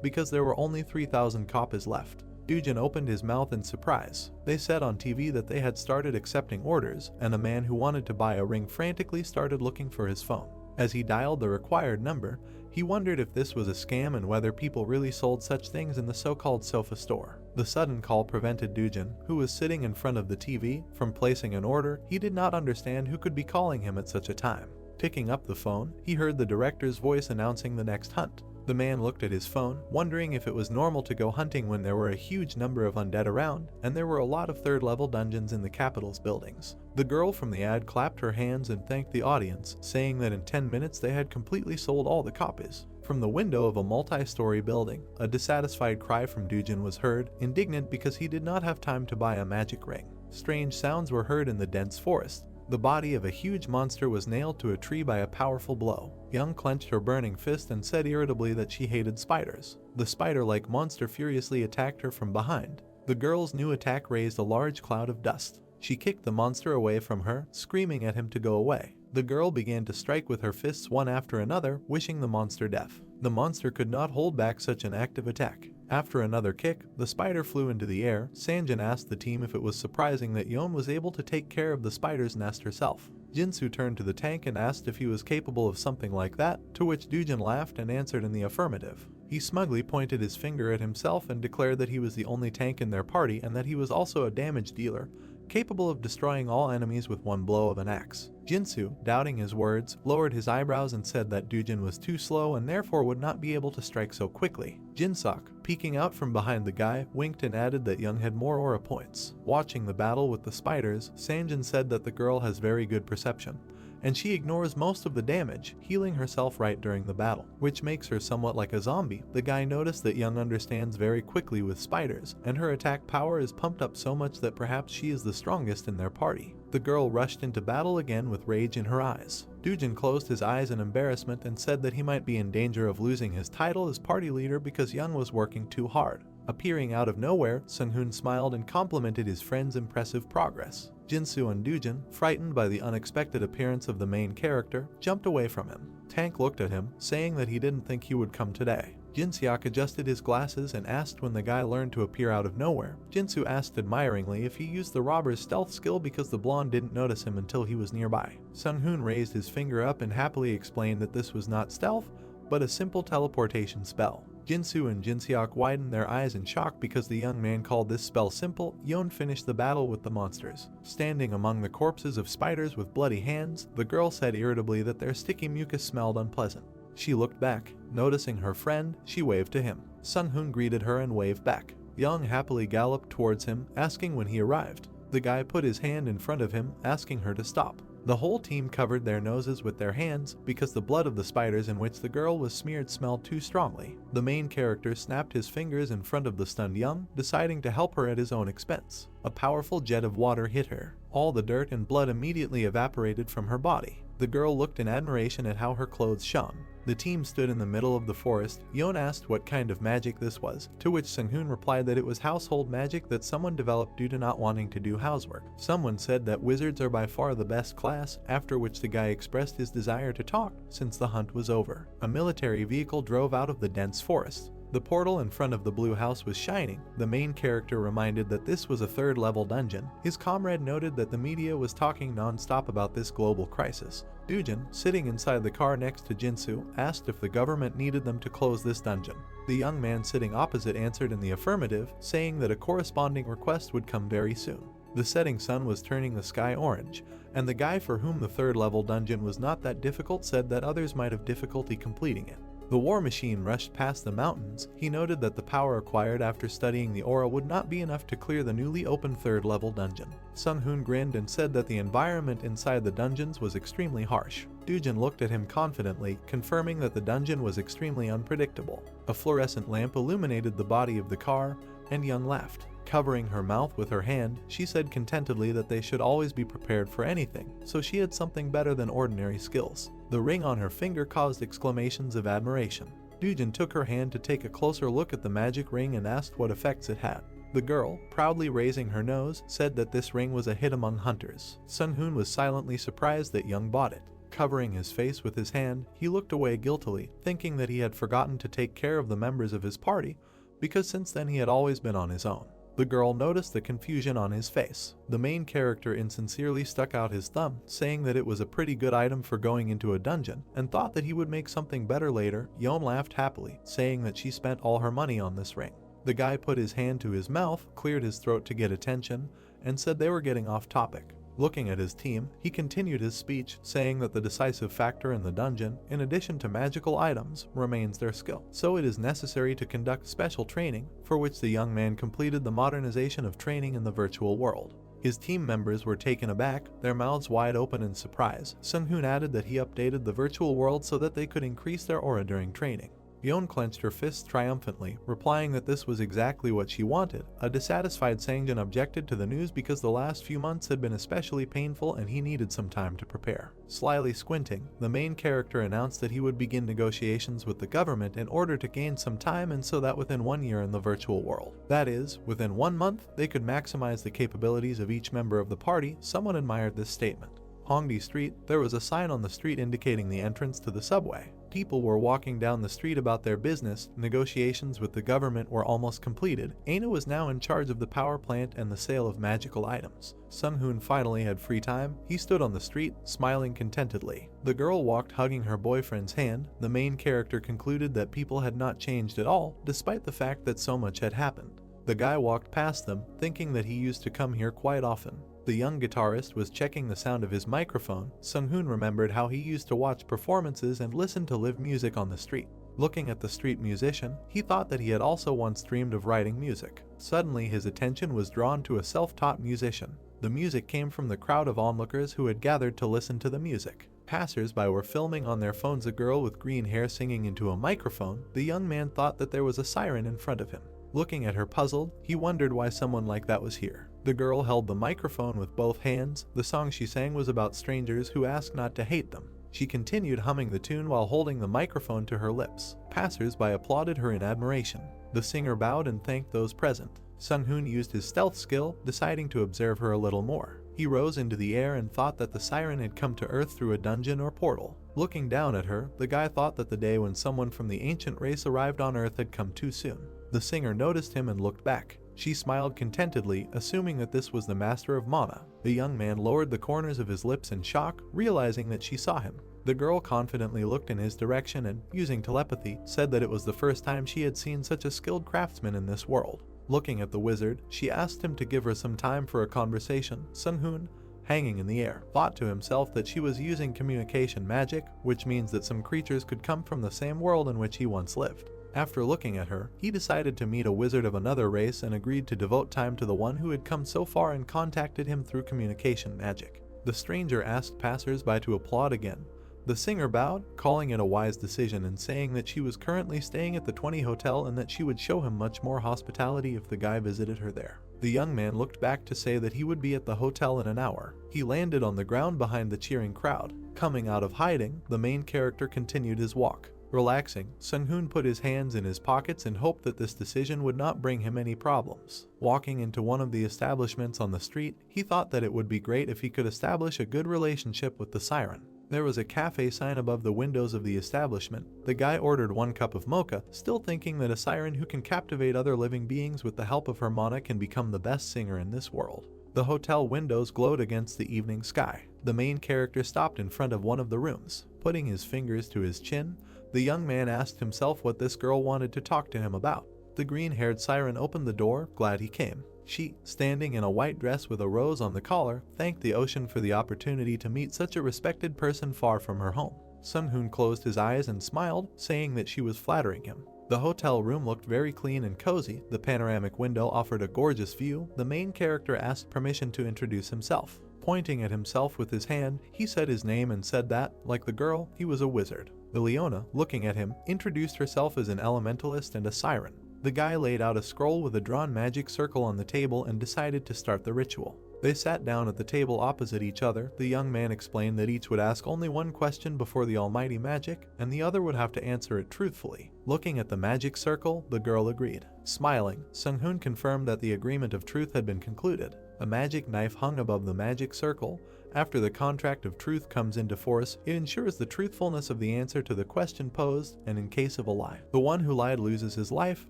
Speaker 1: because there were only 3,000 copies left. Dujin opened his mouth in surprise. They said on TV that they had started accepting orders, and a man who wanted to buy a ring frantically started looking for his phone. As he dialed the required number, he wondered if this was a scam and whether people really sold such things in the so-called sofa store. The sudden call prevented Dujin, who was sitting in front of the TV, from placing an order. He did not understand who could be calling him at such a time. Picking up the phone, he heard the director's voice announcing the next hunt. The man looked at his phone, wondering if it was normal to go hunting when there were a huge number of undead around, and there were a lot of third-level dungeons in the capital's buildings. The girl from the ad clapped her hands and thanked the audience, saying that in 10 minutes they had completely sold all the copies. From the window of a multi-story building, a dissatisfied cry from Dujin was heard, indignant because he did not have time to buy a magic ring. Strange sounds were heard in the dense forest. The body of a huge monster was nailed to a tree by a powerful blow. Young clenched her burning fist and said irritably that she hated spiders. The spider-like monster furiously attacked her from behind. The girl's new attack raised a large cloud of dust. She kicked the monster away from her, screaming at him to go away. The girl began to strike with her fists one after another, wishing the monster death. The monster could not hold back such an active attack. After another kick, the spider flew into the air. Sanjin asked the team if it was surprising that Yon was able to take care of the spider's nest herself. Jinsu turned to the tank and asked if he was capable of something like that, to which Dujin laughed and answered in the affirmative. He smugly pointed his finger at himself and declared that he was the only tank in their party and that he was also a damage dealer, capable of destroying all enemies with one blow of an axe. Jinsu, doubting his words, lowered his eyebrows and said that Dujin was too slow and therefore would not be able to strike so quickly. Jinsok, peeking out from behind the guy, winked and added that Young had more aura points. Watching the battle with the spiders, Sanjin said that the girl has very good perception, and she ignores most of the damage, healing herself right during the battle, which makes her somewhat like a zombie. The guy noticed that Young understands very quickly with spiders, and her attack power is pumped up so much that perhaps she is the strongest in their party. The girl rushed into battle again with rage in her eyes. Dujin closed his eyes in embarrassment and said that he might be in danger of losing his title as party leader because Young was working too hard. Appearing out of nowhere, Sunhoon smiled and complimented his friend's impressive progress. Jinsu and Dujin, frightened by the unexpected appearance of the main character, jumped away from him. Tank looked at him, saying that he didn't think he would come today. Jinseok adjusted his glasses and asked when the guy learned to appear out of nowhere. Jinsu asked admiringly if he used the robber's stealth skill because the blonde didn't notice him until he was nearby. Sunhoon raised his finger up and happily explained that this was not stealth, but a simple teleportation spell. Jinsu and Jinseok widened their eyes in shock because the young man called this spell simple. Yon finished the battle with the monsters. Standing among the corpses of spiders with bloody hands, the girl said irritably that their sticky mucus smelled unpleasant. She looked back. Noticing her friend, she waved to him. Sunhoon greeted her and waved back. Young happily galloped towards him, asking when he arrived. The guy put his hand in front of him, asking her to stop. The whole team covered their noses with their hands because the blood of the spiders in which the girl was smeared smelled too strongly. The main character snapped his fingers in front of the stunned Young, deciding to help her at his own expense. A powerful jet of water hit her. All the dirt and blood immediately evaporated from her body. The girl looked in admiration at how her clothes shone. The team stood in the middle of the forest. Yon asked what kind of magic this was, to which Sunhoon replied that it was household magic that someone developed due to not wanting to do housework. Someone said that wizards are by far the best class, after which the guy expressed his desire to talk since the hunt was over. A military vehicle drove out of the dense forest. The portal in front of the blue house was shining. The main character reminded that this was a third-level dungeon. His comrade noted that the media was talking non-stop about this global crisis. Dujin, sitting inside the car next to Jinsu, asked if the government needed them to close this dungeon. The young man sitting opposite answered in the affirmative, saying that a corresponding request would come very soon. The setting sun was turning the sky orange, and the guy for whom the third-level dungeon was not that difficult said that others might have difficulty completing it. The war machine rushed past the mountains. He noted that the power acquired after studying the aura would not be enough to clear the newly opened third-level dungeon. Sunhoon grinned and said that the environment inside the dungeons was extremely harsh. Dujin looked at him confidently, confirming that the dungeon was extremely unpredictable. A fluorescent lamp illuminated the body of the car, and Young laughed. Covering her mouth with her hand, she said contentedly that they should always be prepared for anything, so she had something better than ordinary skills. The ring on her finger caused exclamations of admiration. Dujin took her hand to take a closer look at the magic ring and asked what effects it had. The girl, proudly raising her nose, said that this ring was a hit among hunters. Sunhoon was silently surprised that Young bought it. Covering his face with his hand, he looked away guiltily, thinking that he had forgotten to take care of the members of his party, because since then he had always been on his own. The girl noticed the confusion on his face. The main character insincerely stuck out his thumb, saying that it was a pretty good item for going into a dungeon, and thought that he would make something better later. Yon laughed happily, saying that she spent all her money on this ring. The guy put his hand to his mouth, cleared his throat to get attention, and said they were getting off topic. Looking at his team, he continued his speech, saying that the decisive factor in the dungeon, in addition to magical items, remains their skill. So it is necessary to conduct special training, for which the young man completed the modernization of training in the virtual world. His team members were taken aback, their mouths wide open in surprise. Sung-hoon added that he updated the virtual world so that they could increase their aura during training. Yeon clenched her fists triumphantly, replying that this was exactly what she wanted. A dissatisfied Sangjin objected to the news because the last few months had been especially painful and he needed some time to prepare. Slyly squinting, the main character announced that he would begin negotiations with the government in order to gain some time, and so that within 1 year in the virtual world, that is, within 1 month, they could maximize the capabilities of each member of the party. Someone admired this statement. Hongdae Street, there was a sign on the street indicating the entrance to the subway. People were walking down the street about their business. Negotiations with the government were almost completed. Aina was now in charge of the power plant and the sale of magical items. Sung-hoon finally had free time. He stood on the street, smiling contentedly. The girl walked hugging her boyfriend's hand. The main character concluded that people had not changed at all, despite the fact that so much had happened. The guy walked past them, thinking that he used to come here quite often. The young guitarist was checking the sound of his microphone. Sung-hoon remembered how he used to watch performances and listen to live music on the street. Looking at the street musician, he thought that he had also once dreamed of writing music. Suddenly his attention was drawn to a self-taught musician. The music came from the crowd of onlookers who had gathered to listen to the music. Passers-by were filming on their phones a girl with green hair singing into a microphone. The young man thought that there was a siren in front of him. Looking at her puzzled, he wondered why someone like that was here. The girl held the microphone with both hands. The song she sang was about strangers who asked not to hate them. She continued humming the tune while holding the microphone to her lips. Passers-by applauded her in admiration. The singer bowed and thanked those present. Sung-hoon used his stealth skill, deciding to observe her a little more. He rose into the air and thought that the siren had come to Earth through a dungeon or portal. Looking down at her, the guy thought that the day when someone from the ancient race arrived on Earth had come too soon. The singer noticed him and looked back. She smiled contentedly, assuming that this was the master of mana. The young man lowered the corners of his lips in shock, realizing that she saw him. The girl confidently looked in his direction and, using telepathy, said that it was the first time she had seen such a skilled craftsman in this world. Looking at the wizard, she asked him to give her some time for a conversation. Sung-hoon, hanging in the air, thought to himself that she was using communication magic, which means that some creatures could come from the same world in which he once lived. After looking at her, he decided to meet a wizard of another race and agreed to devote time to the one who had come so far and contacted him through communication magic. The stranger asked passers-by to applaud again. The singer bowed, calling it a wise decision and saying that she was currently staying at the 20 Hotel and that she would show him much more hospitality if the guy visited her there. The young man looked back to say that he would be at the hotel in an hour. He landed on the ground behind the cheering crowd. Coming out of hiding, the main character continued his walk. Relaxing, Sung-hoon put his hands in his pockets and hoped that this decision would not bring him any problems. Walking into one of the establishments on the street, he thought that it would be great if he could establish a good relationship with the siren. There was a cafe sign above the windows of the establishment. The guy ordered 1 cup of mocha, still thinking that a siren who can captivate other living beings with the help of her mana can become the best singer in this world. The hotel windows glowed against the evening sky. The main character stopped in front of one of the rooms. Putting his fingers to his chin, the young man asked himself what this girl wanted to talk to him about. The green-haired siren opened the door, glad he came. She, standing in a white dress with a rose on the collar, thanked the ocean for the opportunity to meet such a respected person far from her home. Sung-hoon closed his eyes and smiled, saying that she was flattering him. The hotel room looked very clean and cozy. The panoramic window offered a gorgeous view. The main character asked permission to introduce himself. Pointing at himself with his hand, he said his name and said that, like the girl, he was a wizard. The Leona, looking at him, introduced herself as an elementalist and a siren. The guy laid out a scroll with a drawn magic circle on the table and decided to start the ritual. They sat down at the table opposite each other. The young man explained that each would ask only one question before the almighty magic, and the other would have to answer it truthfully. Looking at the magic circle, the girl agreed. Smiling, Sung-hoon confirmed that the agreement of truth had been concluded. A magic knife hung above the magic circle. After the contract of truth comes into force, it ensures the truthfulness of the answer to the question posed, and in case of a lie, the one who lied loses his life.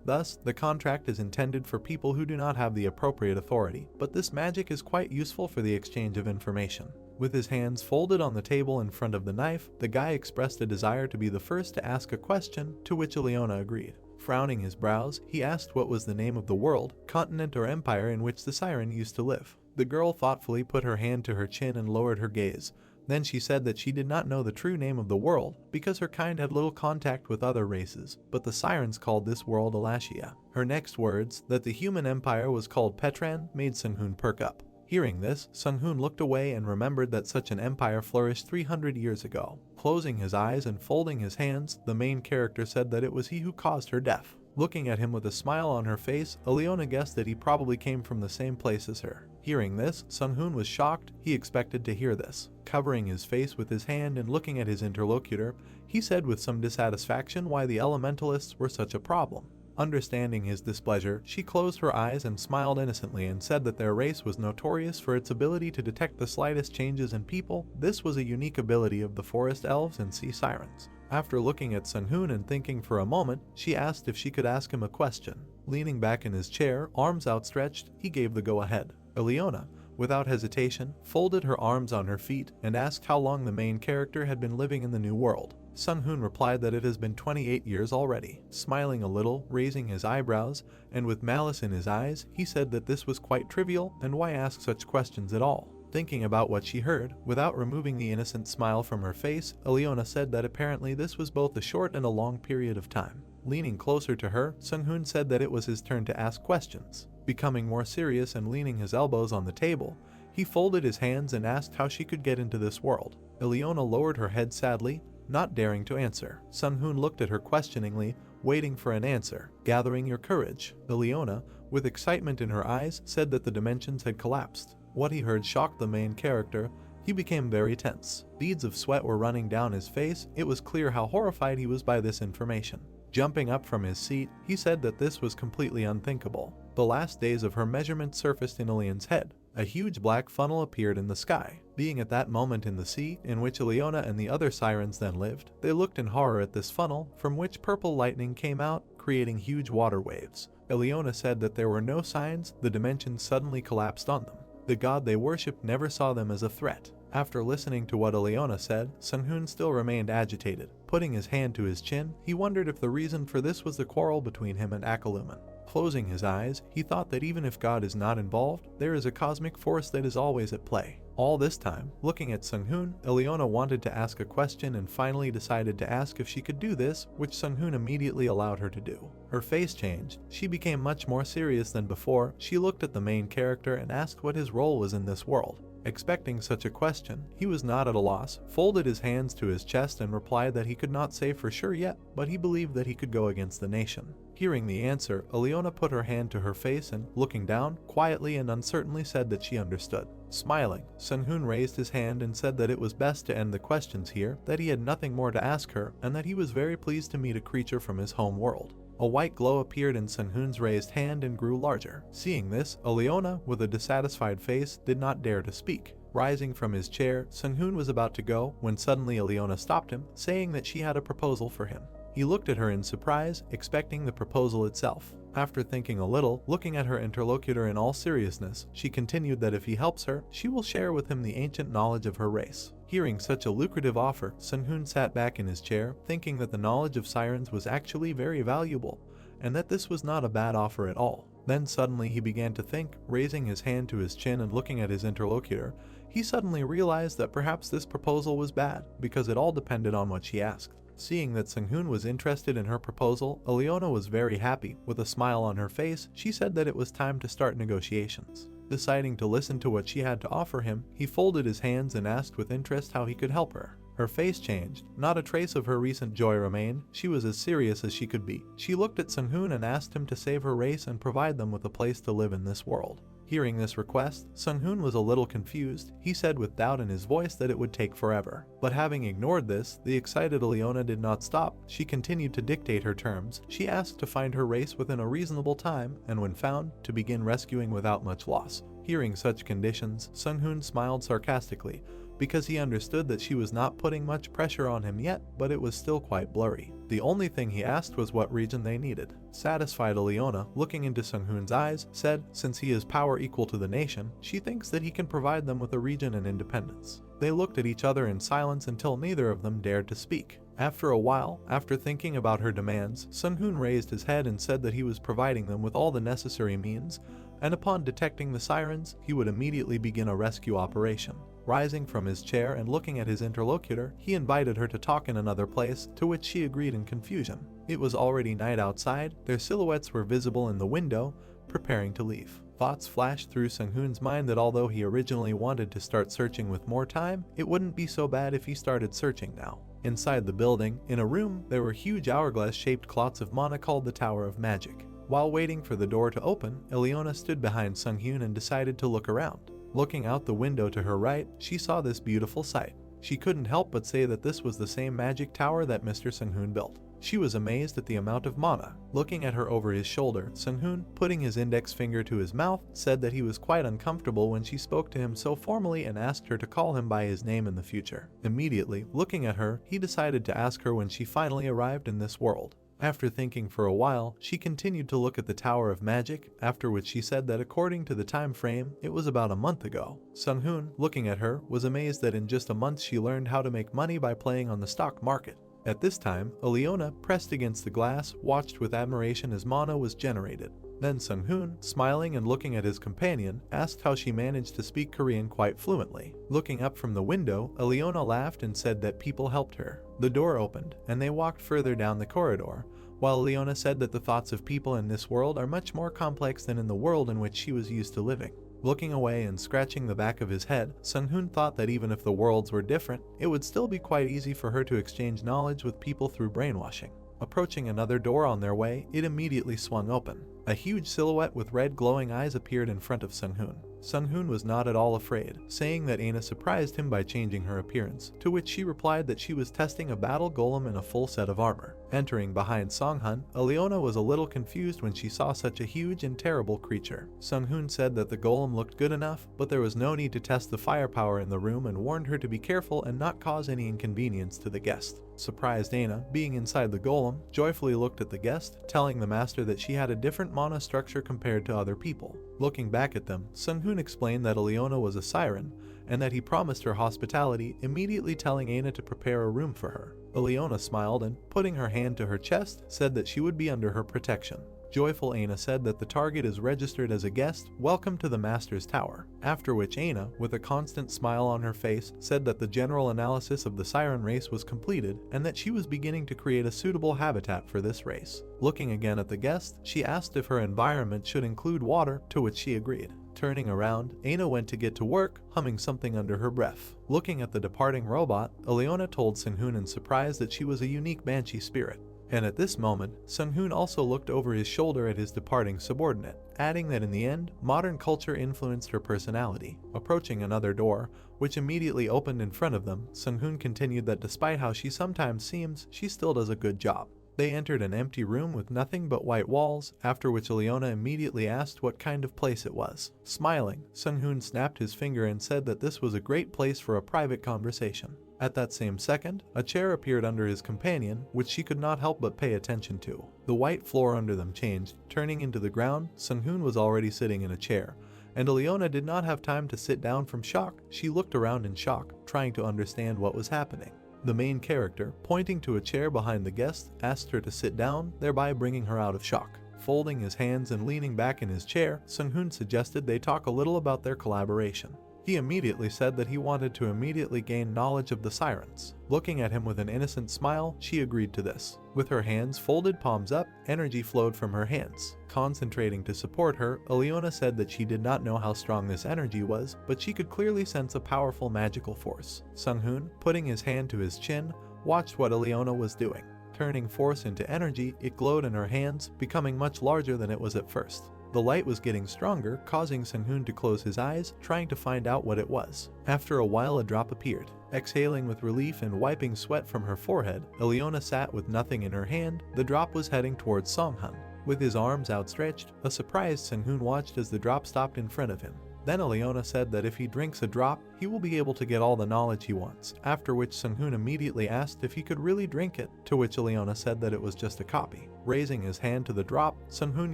Speaker 1: Thus, the contract is intended for people who do not have the appropriate authority, but this magic is quite useful for the exchange of information. With his hands folded on the table in front of the knife, the guy expressed a desire to be the first to ask a question, to which Leona agreed. Frowning his brows, he asked what was the name of the world, continent or empire in which the siren used to live. The girl thoughtfully put her hand to her chin and lowered her gaze. Then she said that she did not know the true name of the world because her kind had little contact with other races, but the sirens called this world Alashia. Her next words, that the human empire was called Petran, made Sung-hoon perk up. Hearing this, Sung-hoon looked away and remembered that such an empire flourished 300 years ago. Closing his eyes and folding his hands, the main character said that it was he who caused her death. Looking at him with a smile on her face, Aleona guessed that he probably came from the same place as her. Hearing this, Sung-hoon was shocked. He expected to hear this. Covering his face with his hand and looking at his interlocutor, he said with some dissatisfaction why the elementalists were such a problem. Understanding his displeasure, she closed her eyes and smiled innocently and said that their race was notorious for its ability to detect the slightest changes in people. This was a unique ability of the forest elves and sea sirens. After looking at Sung-hoon and thinking for a moment, she asked if she could ask him a question. Leaning back in his chair, arms outstretched, he gave the go-ahead. Aleona, without hesitation, folded her arms on her feet and asked how long the main character had been living in the new world. Sung-hoon replied that it has been 28 years already. Smiling a little, raising his eyebrows, and with malice in his eyes, he said that this was quite trivial and why ask such questions at all. Thinking about what she heard, without removing the innocent smile from her face, Aleona said that apparently this was both a short and a long period of time. Leaning closer to her, Sung-hoon said that it was his turn to ask questions. Becoming more serious and leaning his elbows on the table, he folded his hands and asked how she could get into this world. Aleona lowered her head sadly, not daring to answer. Sung-hoon looked at her questioningly, waiting for an answer. Gathering your courage, Aleona, with excitement in her eyes, said that the dimensions had collapsed. What he heard shocked the main character. He became very tense. Beads of sweat were running down his face. It was clear how horrified he was by this information. Jumping up from his seat, he said that this was completely unthinkable. The last days of her measurement surfaced in Aleon's head. A huge black funnel appeared in the sky. Being at that moment in the sea, in which Aleona and the other sirens then lived, they looked in horror at this funnel, from which purple lightning came out, creating huge water waves. Aleona said that there were no signs, the dimensions suddenly collapsed on them. The god they worshipped never saw them as a threat. After listening to what Aleona said, Sung-hoon still remained agitated. Putting his hand to his chin, he wondered if the reason for this was the quarrel between him and Akaluman. Closing his eyes, he thought that even if God is not involved, there is a cosmic force that is always at play. All this time, looking at Sung-hoon, Aleona wanted to ask a question and finally decided to ask if she could do this, which Sung-hoon immediately allowed her to do. Her face changed. She became much more serious than before. She looked at the main character and asked what his role was in this world. Expecting such a question, he was not at a loss, folded his hands to his chest and replied that he could not say for sure yet, but he believed that he could go against the nation. Hearing the answer, Aleona put her hand to her face and, looking down, quietly and uncertainly said that she understood. Smiling, Sung-hoon raised his hand and said that it was best to end the questions here, that he had nothing more to ask her, and that he was very pleased to meet a creature from his home world. A white glow appeared in Sung-hoon's raised hand and grew larger. Seeing this, Aleona, with a dissatisfied face, did not dare to speak. Rising from his chair, Sung-hoon was about to go when suddenly Aleona stopped him, saying that she had a proposal for him. He looked at her in surprise, expecting the proposal itself. After thinking a little, looking at her interlocutor in all seriousness, she continued that if he helps her, she will share with him the ancient knowledge of her race. Hearing such a lucrative offer, Sung-hoon sat back in his chair, thinking that the knowledge of sirens was actually very valuable, and that this was not a bad offer at all. Then suddenly he began to think, raising his hand to his chin and looking at his interlocutor. He suddenly realized that perhaps this proposal was bad, because it all depended on what she asked. Seeing that Sung-hoon was interested in her proposal, Aleona was very happy. With a smile on her face, she said that it was time to start negotiations. Deciding to listen to what she had to offer him, he folded his hands and asked with interest how he could help her. Her face changed. Not a trace of her recent joy remained. She was as serious as she could be. She looked at Sung-hoon and asked him to save her race and provide them with a place to live in this world. Hearing this request, Sung-hoon was a little confused. He said with doubt in his voice that it would take forever. But having ignored this, the excited Aleona did not stop. She continued to dictate her terms. She asked to find her race within a reasonable time, and when found, to begin rescuing without much loss. Hearing such conditions, Sung-hoon smiled sarcastically, because he understood that she was not putting much pressure on him yet, but it was still quite blurry. The only thing he asked was what region they needed. Satisfied, Aleona, looking into Sung-hoon's eyes, said since he has power equal to the nation, she thinks that he can provide them with a region and independence. They looked at each other in silence until neither of them dared to speak. After a while, after thinking about her demands, Sung-hoon raised his head and said that he was providing them with all the necessary means, and upon detecting the sirens, he would immediately begin a rescue operation. Rising from his chair and looking at his interlocutor, he invited her to talk in another place, to which she agreed in confusion. It was already night outside, their silhouettes were visible in the window, preparing to leave. Thoughts flashed through Sung-hoon's mind that although he originally wanted to start searching with more time, it wouldn't be so bad if he started searching now. Inside the building, in a room, there were huge hourglass-shaped clots of mana called the Tower of Magic. While waiting for the door to open, Ileona stood behind Sung-hoon and decided to look around. Looking out the window to her right, she saw this beautiful sight. She couldn't help but say that this was the same magic tower that Mr. Sung-hoon built. She was amazed at the amount of mana. Looking at her over his shoulder, Sung-hoon, putting his index finger to his mouth, said that he was quite uncomfortable when she spoke to him so formally and asked her to call him by his name in the future. Immediately, looking at her, he decided to ask her when she finally arrived in this world. After thinking for a while, she continued to look at the Tower of Magic, after which she said that according to the time frame, it was about a month ago. Sung-hoon, looking at her, was amazed that in just a month she learned how to make money by playing on the stock market. At this time, Ileona, pressed against the glass, watched with admiration as mana was generated. Then Sung-hoon, smiling and looking at his companion, asked how she managed to speak Korean quite fluently. Looking up from the window, Ileona laughed and said that people helped her. The door opened, and they walked further down the corridor, while Ileona said that the thoughts of people in this world are much more complex than in the world in which she was used to living. Looking away and scratching the back of his head, Sung-hoon thought that even if the worlds were different, it would still be quite easy for her to exchange knowledge with people through brainwashing. Approaching another door on their way, it immediately swung open. A huge silhouette with red glowing eyes appeared in front of Sung-hoon. Sung-hoon was not at all afraid, saying that Aina surprised him by changing her appearance, to which she replied that she was testing a battle golem in a full set of armor. Entering behind Sung-hoon, Ileona was a little confused when she saw such a huge and terrible creature. Sung-hoon said that the golem looked good enough, but there was no need to test the firepower in the room and warned her to be careful and not cause any inconvenience to the guest. Surprised Aina, being inside the golem, joyfully looked at the guest, telling the master that she had a different mana structure compared to other people. Looking back at them, Sung-hoon explained that Ileona was a siren, and that he promised her hospitality, immediately telling Aina to prepare a room for her. Ileona smiled and, putting her hand to her chest, said that she would be under her protection. Joyful Aina said that the target is registered as a guest, welcome to the Master's Tower. After which Aina, with a constant smile on her face, said that the general analysis of the siren race was completed and that she was beginning to create a suitable habitat for this race. Looking again at the guest, she asked if her environment should include water, to which she agreed. Turning around, Aina went to get to work, humming something under her breath. Looking at the departing robot, Ileona told Sung-hoon in surprise that she was a unique banshee spirit. And at this moment, Sung-hoon also looked over his shoulder at his departing subordinate, adding that in the end, modern culture influenced her personality. Approaching another door, which immediately opened in front of them, Sung-hoon continued that despite how she sometimes seems, she still does a good job. They entered an empty room with nothing but white walls, after which Ileona immediately asked what kind of place it was. Smiling, Sung-hoon snapped his finger and said that this was a great place for a private conversation. At that same second, a chair appeared under his companion, which she could not help but pay attention to. The white floor under them changed, turning into the ground. Sung-hoon was already sitting in a chair, and Ileona did not have time to sit down from shock. She looked around in shock, trying to understand what was happening. The main character, pointing to a chair behind the guest, asked her to sit down, thereby bringing her out of shock. Folding his hands and leaning back in his chair, Sung-hoon suggested they talk a little about their collaboration. He immediately said that he wanted to immediately gain knowledge of the sirens. Looking at him with an innocent smile, she agreed to this. With her hands folded palms up, energy flowed from her hands. Concentrating to support her, Ileona said that she did not know how strong this energy was, but she could clearly sense a powerful magical force. Sung-hoon, putting his hand to his chin, watched what Ileona was doing. Turning force into energy, it glowed in her hands, becoming much larger than it was at first. The light was getting stronger, causing Sung-hoon to close his eyes, trying to find out what it was. After a while, a drop appeared. Exhaling with relief and wiping sweat from her forehead, Ileona sat with nothing in her hand. The drop was heading towards Sung-hoon. With his arms outstretched, a surprised Sung-hoon watched as the drop stopped in front of him. Then Ileona said that if he drinks a drop, he will be able to get all the knowledge he wants, after which Sung-hoon immediately asked if he could really drink it, to which Ileona said that it was just a copy. Raising his hand to the drop, Sung-hoon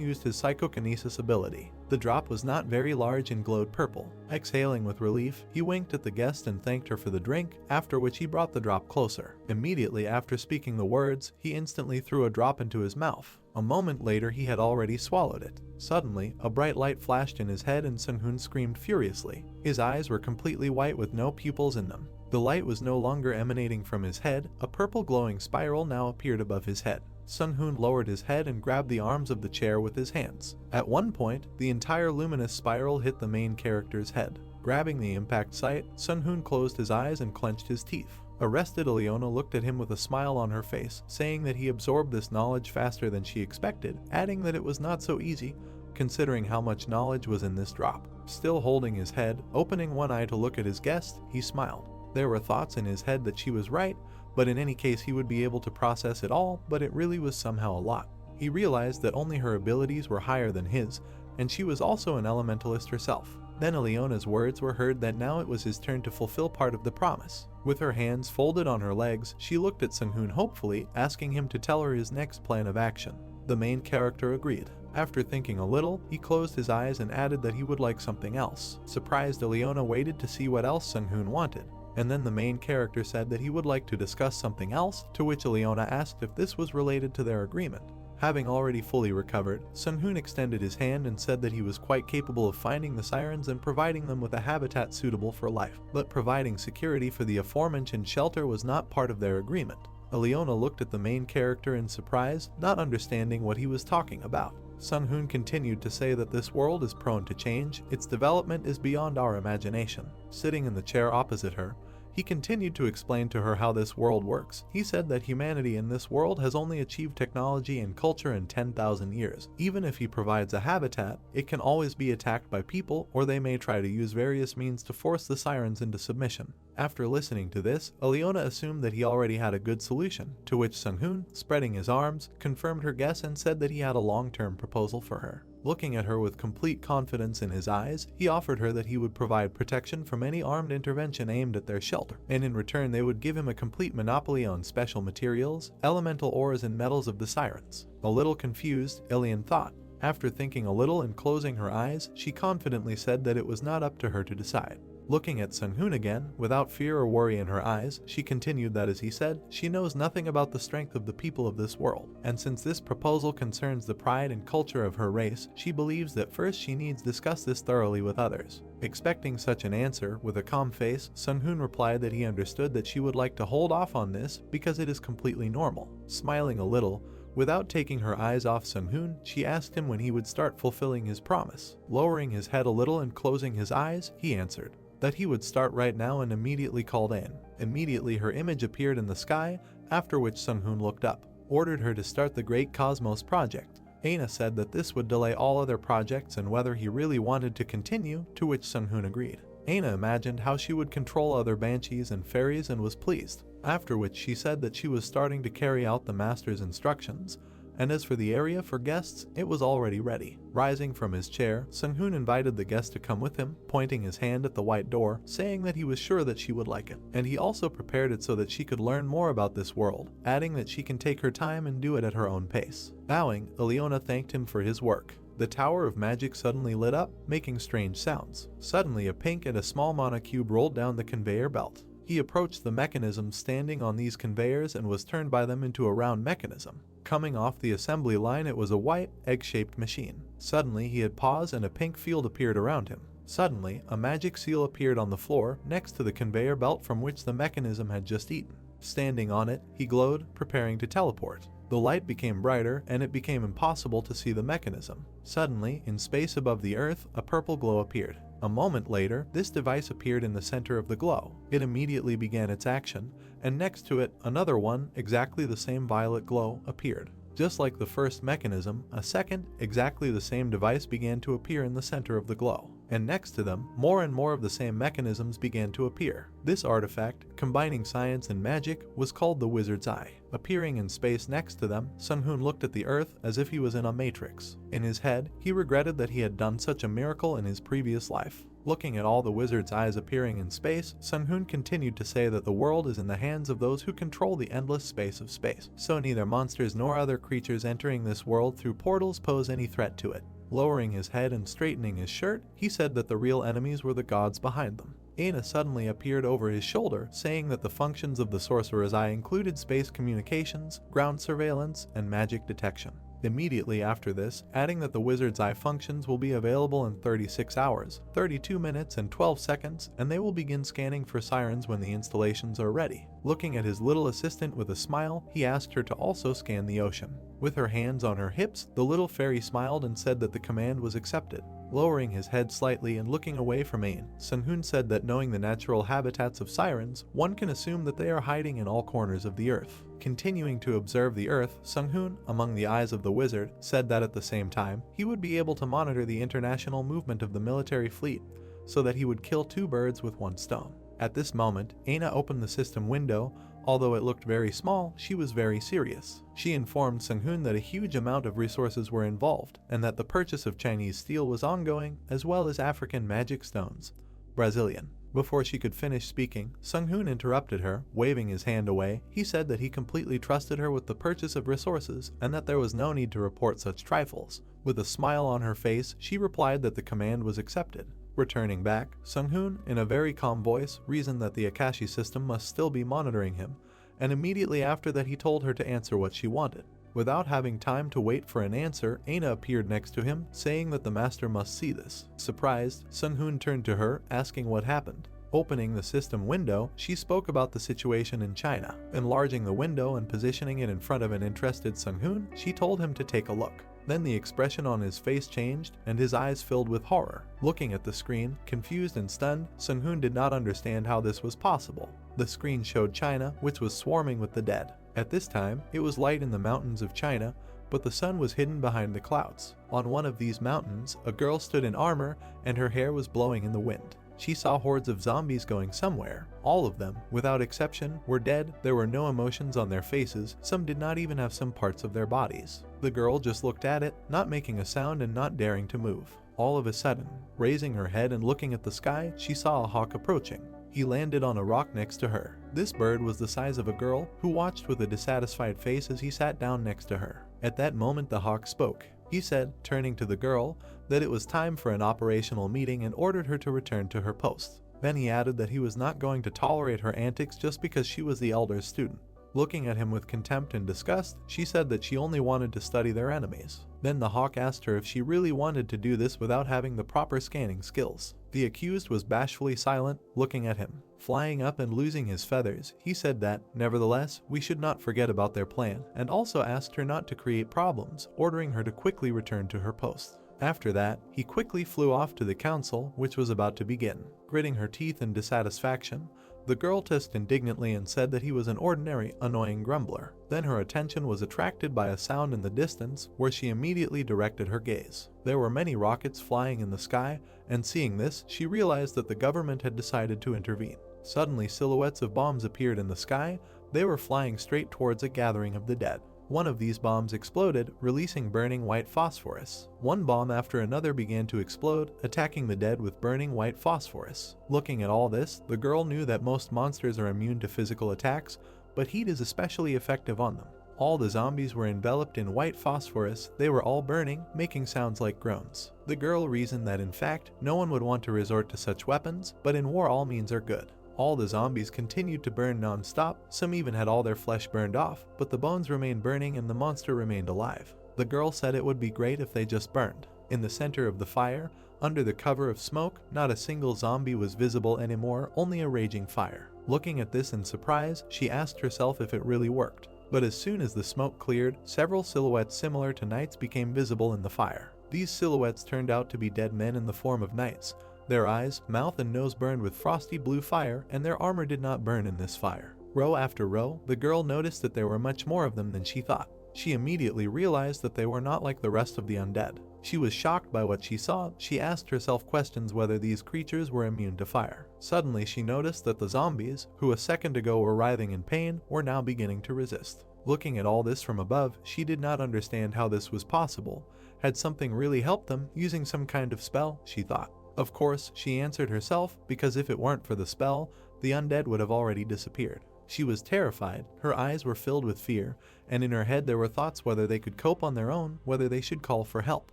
Speaker 1: used his psychokinesis ability. The drop was not very large and glowed purple. Exhaling with relief, he winked at the guest and thanked her for the drink, after which he brought the drop closer. Immediately after speaking the words, he instantly threw a drop into his mouth. A moment later he had already swallowed it. Suddenly, a bright light flashed in his head and Sunhoon screamed furiously. His eyes were completely white with no pupils in them. The light was no longer emanating from his head, a purple glowing spiral now appeared above his head. Sunhoon lowered his head and grabbed the arms of the chair with his hands. At one point, the entire luminous spiral hit the main character's head. Grabbing the impact site, Sunhoon closed his eyes and clenched his teeth. Arrested, Ileona looked at him with a smile on her face, saying that he absorbed this knowledge faster than she expected, adding that it was not so easy, considering how much knowledge was in this drop. Still holding his head, opening one eye to look at his guest, he smiled. There were thoughts in his head that she was right, but in any case he would be able to process it all, but it really was somehow a lot. He realized that only her abilities were higher than his, and she was also an elementalist herself. Then Ileona's words were heard that now it was his turn to fulfill part of the promise. With her hands folded on her legs, she looked at Sunhoon hopefully, asking him to tell her his next plan of action. The main character agreed. After thinking a little, he closed his eyes and added that he would like something else. Surprised, Ileona waited to see what else Sunhoon wanted. And then the main character said that he would like to discuss something else, to which Ileona asked if this was related to their agreement. Having already fully recovered, Sunhoon extended his hand and said that he was quite capable of finding the sirens and providing them with a habitat suitable for life, but providing security for the aforementioned shelter was not part of their agreement. Ileona looked at the main character in surprise, not understanding what he was talking about. Sunhoon continued to say that this world is prone to change, its development is beyond our imagination. Sitting in the chair opposite her, he continued to explain to her how this world works. He said that humanity in this world has only achieved technology and culture in 10,000 years. Even if he provides a habitat, it can always be attacked by people, or they may try to use various means to force the sirens into submission. After listening to this, Ileona assumed that he already had a good solution, to which Sunhoon, spreading his arms, confirmed her guess and said that he had a long-term proposal for her. Looking at her with complete confidence in his eyes, he offered her that he would provide protection from any armed intervention aimed at their shelter, and in return they would give him a complete monopoly on special materials, elemental ores and metals of the sirens. A little confused, Ilian thought. After thinking a little and closing her eyes, she confidently said that it was not up to her to decide. Looking at Sunhoon again, without fear or worry in her eyes, she continued that as he said, she knows nothing about the strength of the people of this world, and since this proposal concerns the pride and culture of her race, she believes that first she needs discuss this thoroughly with others. Expecting such an answer, with a calm face, Sunhoon replied that he understood that she would like to hold off on this because it is completely normal. Smiling a little, without taking her eyes off Sunhoon, she asked him when he would start fulfilling his promise. Lowering his head a little and closing his eyes, he answered that he would start right now and immediately called in. Immediately her image appeared in the sky, after which Sunhoon looked up, ordered her to start the Great Cosmos Project. Aina said that this would delay all other projects and whether he really wanted to continue, to which Sunhoon agreed. Aina imagined how she would control other banshees and fairies and was pleased, after which she said that she was starting to carry out the master's instructions, and as for the area for guests, it was already ready. Rising from his chair, Sunhoon invited the guest to come with him, pointing his hand at the white door, saying that he was sure that she would like it. And he also prepared it so that she could learn more about this world, adding that she can take her time and do it at her own pace. Bowing, Ileona thanked him for his work. The Tower of Magic suddenly lit up, making strange sounds. Suddenly a pink and a small monocube rolled down the conveyor belt. He approached the mechanism standing on these conveyors and was turned by them into a round mechanism. Coming off the assembly line, it was a white, egg-shaped machine. Suddenly, he had paused and a pink field appeared around him. Suddenly, a magic seal appeared on the floor next to the conveyor belt from which the mechanism had just eaten. Standing on it, he glowed, preparing to teleport. The light became brighter and it became impossible to see the mechanism. Suddenly, in space above the earth, a purple glow appeared. A moment later, this device appeared in the center of the glow. It immediately began its action, and next to it, another one, exactly the same violet glow, appeared. Just like the first mechanism, a second, exactly the same device began to appear in the center of the glow. And next to them, more and more of the same mechanisms began to appear. This artifact, combining science and magic, was called the Wizard's Eye. Appearing in space next to them, Sunhoon looked at the earth as if he was in a matrix. In his head, he regretted that he had done such a miracle in his previous life. Looking at all the wizard's eyes appearing in space, Sunhoon continued to say that the world is in the hands of those who control the endless space of space, so neither monsters nor other creatures entering this world through portals pose any threat to it. Lowering his head and straightening his shirt, he said that the real enemies were the gods behind them. Aina suddenly appeared over his shoulder, saying that the functions of the Sorcerer's Eye included space communications, ground surveillance, and magic detection. Immediately after this, adding that the wizard's eye functions will be available in 36 hours, 32 minutes and 12 seconds, and they will begin scanning for sirens when the installations are ready. Looking at his little assistant with a smile, he asked her to also scan the ocean. With her hands on her hips, the little fairy smiled and said that the command was accepted. Lowering his head slightly and looking away from Ain, Sung-hoon said that knowing the natural habitats of sirens, one can assume that they are hiding in all corners of the earth. Continuing to observe the earth, Sung-hoon, among the eyes of the wizard, said that at the same time, he would be able to monitor the international movement of the military fleet, so that he would kill two birds with one stone. At this moment, Aina opened the system window. Although it looked very small, she was very serious. She informed Sung-hoon that a huge amount of resources were involved, and that the purchase of Chinese steel was ongoing, as well as African magic stones. Brazilian. Before she could finish speaking, Sung-hoon interrupted her, waving his hand away. He said that he completely trusted her with the purchase of resources, and that there was no need to report such trifles. With a smile on her face, she replied that the command was accepted. Returning back, Sung-hoon, in a very calm voice, reasoned that the Akashi system must still be monitoring him, and immediately after that he told her to answer what she wanted. Without having time to wait for an answer, Aina appeared next to him, saying that the master must see this. Surprised, Sung-hoon turned to her, asking what happened. Opening the system window, she spoke about the situation in China. Enlarging the window and positioning it in front of an interested Sung-hoon, she told him to take a look. Then the expression on his face changed, and his eyes filled with horror. Looking at the screen, confused and stunned, Sung-hoon did not understand how this was possible. The screen showed China, which was swarming with the dead. At this time, it was light in the mountains of China, but the sun was hidden behind the clouds. On one of these mountains, a girl stood in armor, and her hair was blowing in the wind. She saw hordes of zombies going somewhere. All of them, without exception, were dead. There were no emotions on their faces. Some did not even have some parts of their bodies. The girl just looked at it, not making a sound and not daring to move. All of a sudden, raising her head and looking at the sky, she saw a hawk approaching. He landed on a rock next to her. This bird was the size of a girl, who watched with a dissatisfied face as he sat down next to her. At that moment the hawk spoke. He said, turning to the girl, that it was time for an operational meeting and ordered her to return to her post. Then he added that he was not going to tolerate her antics just because she was the elder student. Looking at him with contempt and disgust, she said that she only wanted to study their enemies. Then the hawk asked her if she really wanted to do this without having the proper scanning skills. The accused was bashfully silent, looking at him. Flying up and losing his feathers, he said that, nevertheless, we should not forget about their plan, and also asked her not to create problems, ordering her to quickly return to her post. After that, he quickly flew off to the council, which was about to begin. Gritting her teeth in dissatisfaction, the girl hissed indignantly and said that he was an ordinary, annoying grumbler. Then her attention was attracted by a sound in the distance, where she immediately directed her gaze. There were many rockets flying in the sky, and seeing this, she realized that the government had decided to intervene. Suddenly, silhouettes of bombs appeared in the sky. They were flying straight towards a gathering of the dead. One of these bombs exploded, releasing burning white phosphorus. One bomb after another began to explode, attacking the dead with burning white phosphorus. Looking at all this, the girl knew that most monsters are immune to physical attacks, but heat is especially effective on them. All the zombies were enveloped in white phosphorus. They were all burning, making sounds like groans. The girl reasoned that in fact, no one would want to resort to such weapons, but in war all means are good. All the zombies continued to burn non-stop. Some even had all their flesh burned off, but the bones remained burning and the monster remained alive. The girl said it would be great if they just burned. In the center of the fire, under the cover of smoke, not a single zombie was visible anymore, only a raging fire. Looking at this in surprise, she asked herself if it really worked. But as soon as the smoke cleared, several silhouettes similar to knights became visible in the fire. These silhouettes turned out to be dead men in the form of knights. Their eyes, mouth, and nose burned with frosty blue fire, and their armor did not burn in this fire. Row after row, the girl noticed that there were much more of them than she thought. She immediately realized that they were not like the rest of the undead. She was shocked by what she saw. She asked herself questions whether these creatures were immune to fire. Suddenly she noticed that the zombies, who a second ago were writhing in pain, were now beginning to resist. Looking at all this from above, she did not understand how this was possible. Had something really helped them, using some kind of spell, she thought. Of course, she answered herself, because if it weren't for the spell, the undead would have already disappeared. She was terrified, her eyes were filled with fear, and in her head there were thoughts whether they could cope on their own, whether they should call for help.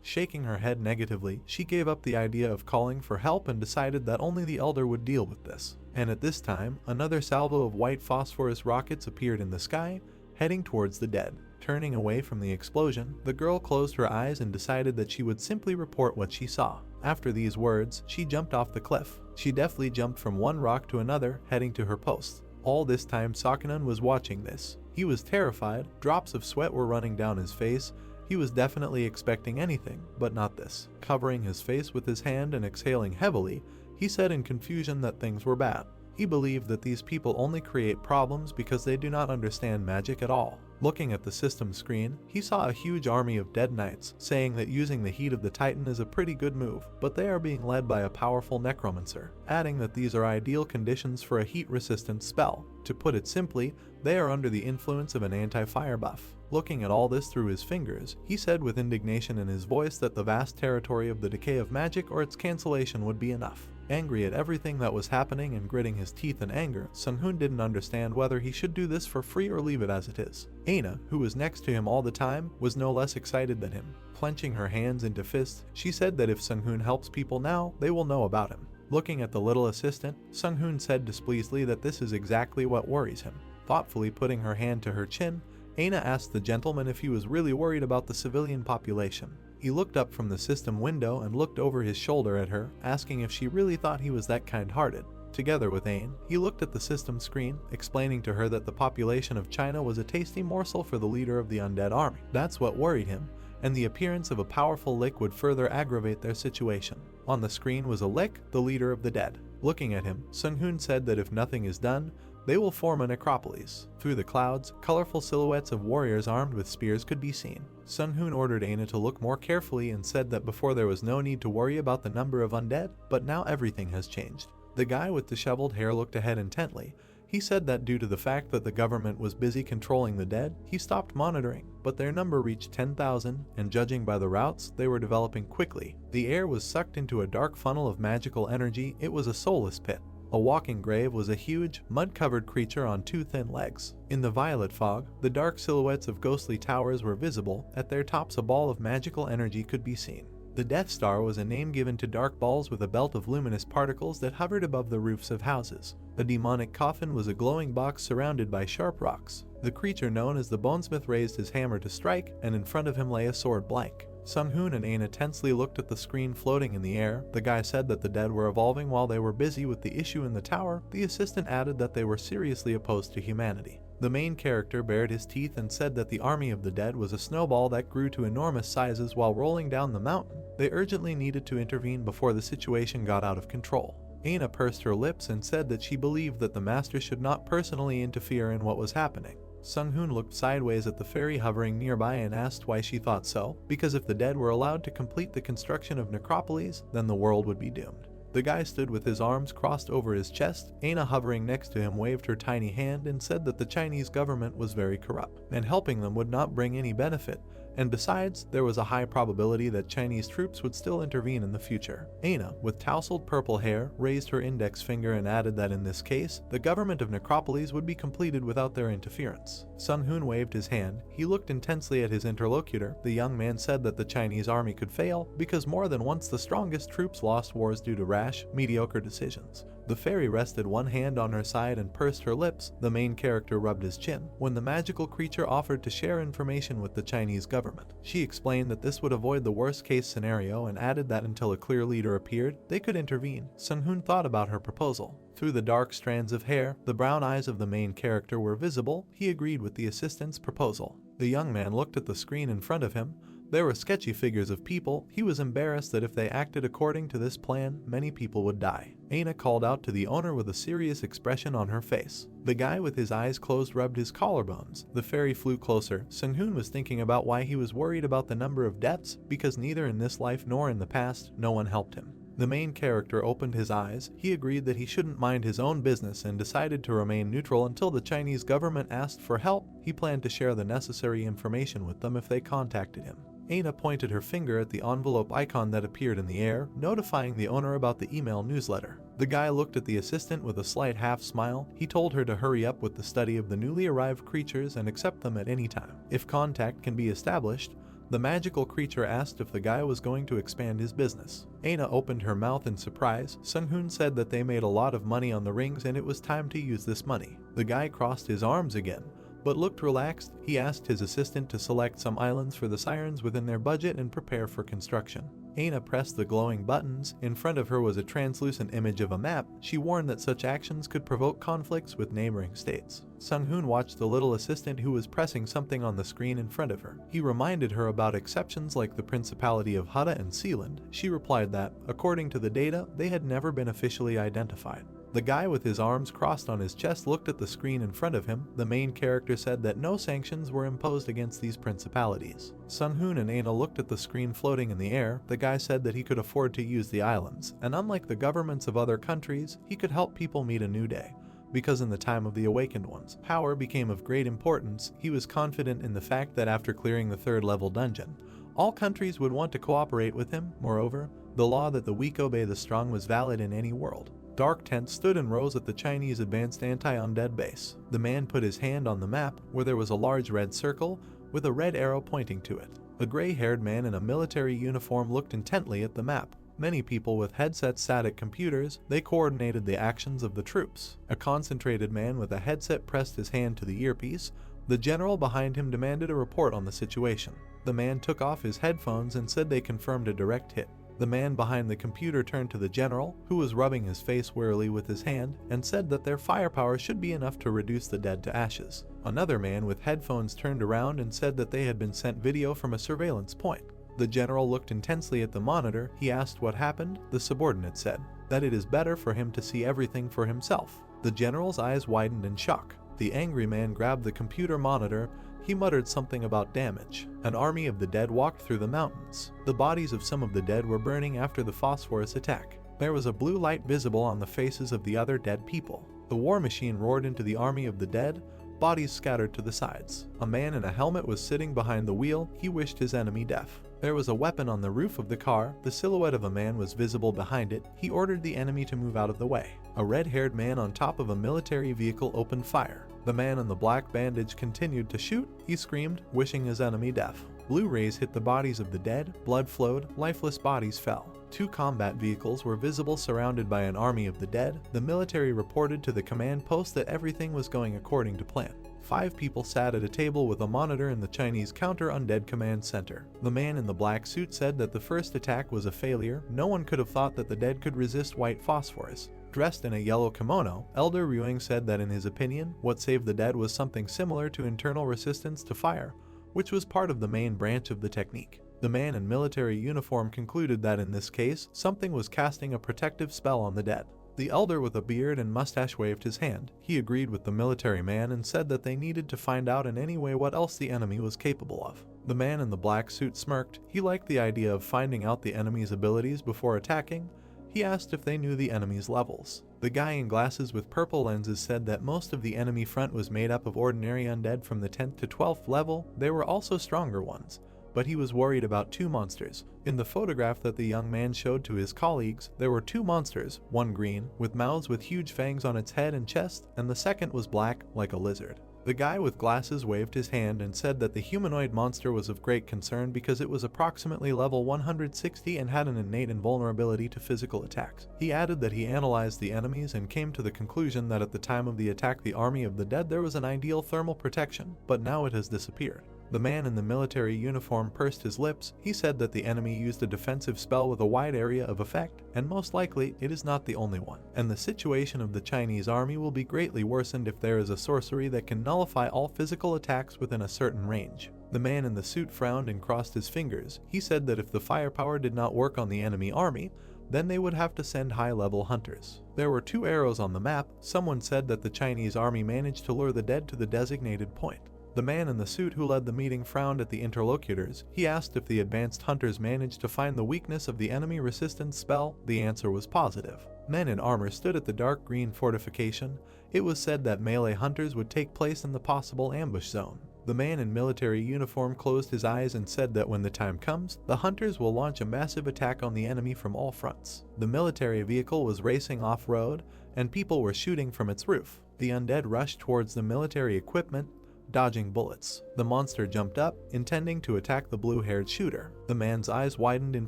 Speaker 1: Shaking her head negatively, she gave up the idea of calling for help and decided that only the elder would deal with this. And at this time, another salvo of white phosphorus rockets appeared in the sky, heading towards the dead. Turning away from the explosion, the girl closed her eyes and decided that she would simply report what she saw. After these words, she jumped off the cliff. She deftly jumped from one rock to another, heading to her post. All this time Sakanan was watching this. He was terrified, drops of sweat were running down his face. He was definitely expecting anything, but not this. Covering his face with his hand and exhaling heavily, he said in confusion that things were bad. He believed that these people only create problems because they do not understand magic at all. Looking at the system screen, he saw a huge army of dead knights, saying that using the heat of the Titan is a pretty good move, but they are being led by a powerful necromancer, adding that these are ideal conditions for a heat-resistant spell. To put it simply, they are under the influence of an anti-fire buff. Looking at all this through his fingers, he said with indignation in his voice that the vast territory of the decay of magic or its cancellation would be enough. Angry at everything that was happening and gritting his teeth in anger, Sung-hoon didn't understand whether he should do this for free or leave it as it is. Aina, who was next to him all the time, was no less excited than him. Clenching her hands into fists, she said that if Sung-hoon helps people now, they will know about him. Looking at the little assistant, Sung-hoon said displeasedly that this is exactly what worries him. Thoughtfully putting her hand to her chin, Aina asked the gentleman if he was really worried about the civilian population. He looked up from the system window and looked over his shoulder at her, asking if she really thought he was that kind-hearted. Together with Ain, he looked at the system screen, explaining to her that the population of China was a tasty morsel for the leader of the undead army. That's what worried him, and the appearance of a powerful Lick would further aggravate their situation. On the screen was a Lick, the leader of the dead. Looking at him, Sung-hoon said that if nothing is done, they will form a necropolis. Through the clouds, colorful silhouettes of warriors armed with spears could be seen. Sung-hoon ordered Aina to look more carefully and said that before there was no need to worry about the number of undead, but now everything has changed. The guy with disheveled hair looked ahead intently. He said that due to the fact that the government was busy controlling the dead, he stopped monitoring, but their number reached 10,000, and judging by the routes, they were developing quickly. The air was sucked into a dark funnel of magical energy. It was a soulless pit. A walking grave was a huge, mud-covered creature on two thin legs. In the violet fog, the dark silhouettes of ghostly towers were visible. At their tops a ball of magical energy could be seen. The Death Star was a name given to dark balls with a belt of luminous particles that hovered above the roofs of houses. The demonic coffin was a glowing box surrounded by sharp rocks. The creature known as the Bonesmith raised his hammer to strike, and in front of him lay a sword blank. Sung-hoon and Aina tensely looked at the screen floating in the air. The guy said that the dead were evolving while they were busy with the issue in the tower. The assistant added that they were seriously opposed to humanity. The main character bared his teeth and said that the army of the dead was a snowball that grew to enormous sizes while rolling down the mountain. They urgently needed to intervene before the situation got out of control. Aina pursed her lips and said that she believed that the master should not personally interfere in what was happening. Sung-hoon looked sideways at the fairy hovering nearby and asked why she thought so, because if the dead were allowed to complete the construction of necropolis, then the world would be doomed. The guy stood with his arms crossed over his chest. Aina, hovering next to him, waved her tiny hand and said that the Chinese government was very corrupt, and helping them would not bring any benefit, and besides, there was a high probability that Chinese troops would still intervene in the future. Aina, with tousled purple hair, raised her index finger and added that in this case, the government of necropolis would be completed without their interference. Sung-hoon waved his hand. He looked intensely at his interlocutor. The young man said that the Chinese army could fail because more than once the strongest troops lost wars due to rash, mediocre decisions. The fairy rested one hand on her side and pursed her lips. The main character rubbed his chin when the magical creature offered to share information with the Chinese government. She explained that this would avoid the worst-case scenario and added that until a clear leader appeared, they could intervene. Sung-hoon thought about her proposal. Through the dark strands of hair, the brown eyes of the main character were visible. He agreed with the assistant's proposal. The young man looked at the screen in front of him. There were sketchy figures of people. He was embarrassed that if they acted according to this plan, many people would die. Aina called out to the owner with a serious expression on her face. The guy with his eyes closed rubbed his collarbones. The fairy flew closer. Sung-hoon was thinking about why he was worried about the number of deaths, because neither in this life nor in the past, no one helped him. The main character opened his eyes. He agreed that he shouldn't mind his own business and decided to remain neutral until the Chinese government asked for help. He planned to share the necessary information with them if they contacted him. Aina pointed her finger at the envelope icon that appeared in the air, notifying the owner about the email newsletter. The guy looked at the assistant with a slight half-smile. He told her to hurry up with the study of the newly arrived creatures and accept them at any time. If contact can be established, the magical creature asked if the guy was going to expand his business. Aina opened her mouth in surprise. Sung-hoon said that they made a lot of money on the rings and it was time to use this money. The guy crossed his arms again. but looked relaxed. He asked his assistant to select some islands for the sirens within their budget and prepare for construction. Aina pressed the glowing buttons. In front of her was a translucent image of a map. She warned that such actions could provoke conflicts with neighboring states. Sung-hoon watched the little assistant who was pressing something on the screen in front of her. He reminded her about exceptions like the Principality of Hutta and Sealand. She replied that, according to the data, they had never been officially identified. The guy with his arms crossed on his chest looked at the screen in front of him. The main character said that no sanctions were imposed against these principalities. Sung-hoon and Aina looked at the screen floating in the air. The guy said that he could afford to use the islands, and unlike the governments of other countries, he could help people meet a new day. Because in the time of the Awakened Ones, power became of great importance. He was confident in the fact that after clearing the third-level dungeon, all countries would want to cooperate with him. Moreover, the law that the weak obey the strong was valid in any world. Dark tents stood in rows at the Chinese advanced anti-undead base. The man put his hand on the map, where there was a large red circle with a red arrow pointing to it. A gray-haired man in a military uniform looked intently at the map. Many people with headsets sat at computers. They coordinated the actions of the troops. A concentrated man with a headset pressed his hand to the earpiece. The general behind him demanded a report on the situation. The man took off his headphones and said they confirmed a direct hit. The man behind the computer turned to the general, who was rubbing his face wearily with his hand, and said that their firepower should be enough to reduce the dead to ashes. Another man with headphones turned around and said that they had been sent video from a surveillance point. The general looked intensely at the monitor. He asked what happened. The subordinate said that it is better for him to see everything for himself. The general's eyes widened in shock. The angry man grabbed the computer monitor. He muttered something about damage. An army of the dead walked through the mountains. The bodies of some of the dead were burning after the phosphorus attack. There was a blue light visible on the faces of the other dead people. The war machine roared into the army of the dead. Bodies scattered to the sides. A man in a helmet was sitting behind the wheel. He wished his enemy death. There was a weapon on the roof of the car. The silhouette of a man was visible behind it. He ordered the enemy to move out of the way. A red-haired man on top of a military vehicle opened fire. The man in the black bandage continued to shoot. He screamed, wishing his enemy death. Blue rays hit the bodies of the dead. Blood flowed. Lifeless bodies fell. 2 combat vehicles were visible surrounded by an army of the dead. The military reported to the command post that everything was going according to plan. 5 people sat at a table with a monitor in the Chinese counter-undead command center. The man in the black suit said that the first attack was a failure. No one could have thought that the dead could resist white phosphorus. Dressed in a yellow kimono, Elder Ryuing said that in his opinion, what saved the dead was something similar to internal resistance to fire, which was part of the main branch of the technique. The man in military uniform concluded that in this case, something was casting a protective spell on the dead. The elder with a beard and mustache waved his hand. He agreed with the military man and said that they needed to find out in any way what else the enemy was capable of. The man in the black suit smirked. He liked the idea of finding out the enemy's abilities before attacking. He asked if they knew the enemy's levels. The guy in glasses with purple lenses said that most of the enemy front was made up of ordinary undead from the 10th to 12th level. There were also stronger ones, but he was worried about 2 monsters. In the photograph that the young man showed to his colleagues, there were 2 monsters, one green, with mouths with huge fangs on its head and chest, and the second was black, like a lizard. The guy with glasses waved his hand and said that the humanoid monster was of great concern because it was approximately level 160 and had an innate invulnerability to physical attacks. He added that he analyzed the enemies and came to the conclusion that at the time of the attack the army of the dead there was an ideal thermal protection, but now it has disappeared. The man in the military uniform pursed his lips. He said that the enemy used a defensive spell with a wide area of effect, and most likely it is not the only one. And the situation of the Chinese army will be greatly worsened if there is a sorcery that can nullify all physical attacks within a certain range. The man in the suit frowned and crossed his fingers. He said that if the firepower did not work on the enemy army, then they would have to send high-level hunters. There were 2 arrows on the map. Someone said that the Chinese army managed to lure the dead to the designated point. The man in the suit who led the meeting frowned at the interlocutors. He asked if the advanced hunters managed to find the weakness of the enemy resistance spell. The answer was positive. Men in armor stood at the dark green fortification. It was said that melee hunters would take place in the possible ambush zone. The man in military uniform closed his eyes and said that when the time comes, the hunters will launch a massive attack on the enemy from all fronts. The military vehicle was racing off-road, and people were shooting from its roof. The undead rushed towards the military equipment, dodging bullets. The monster jumped up, intending to attack the blue-haired shooter. The man's eyes widened in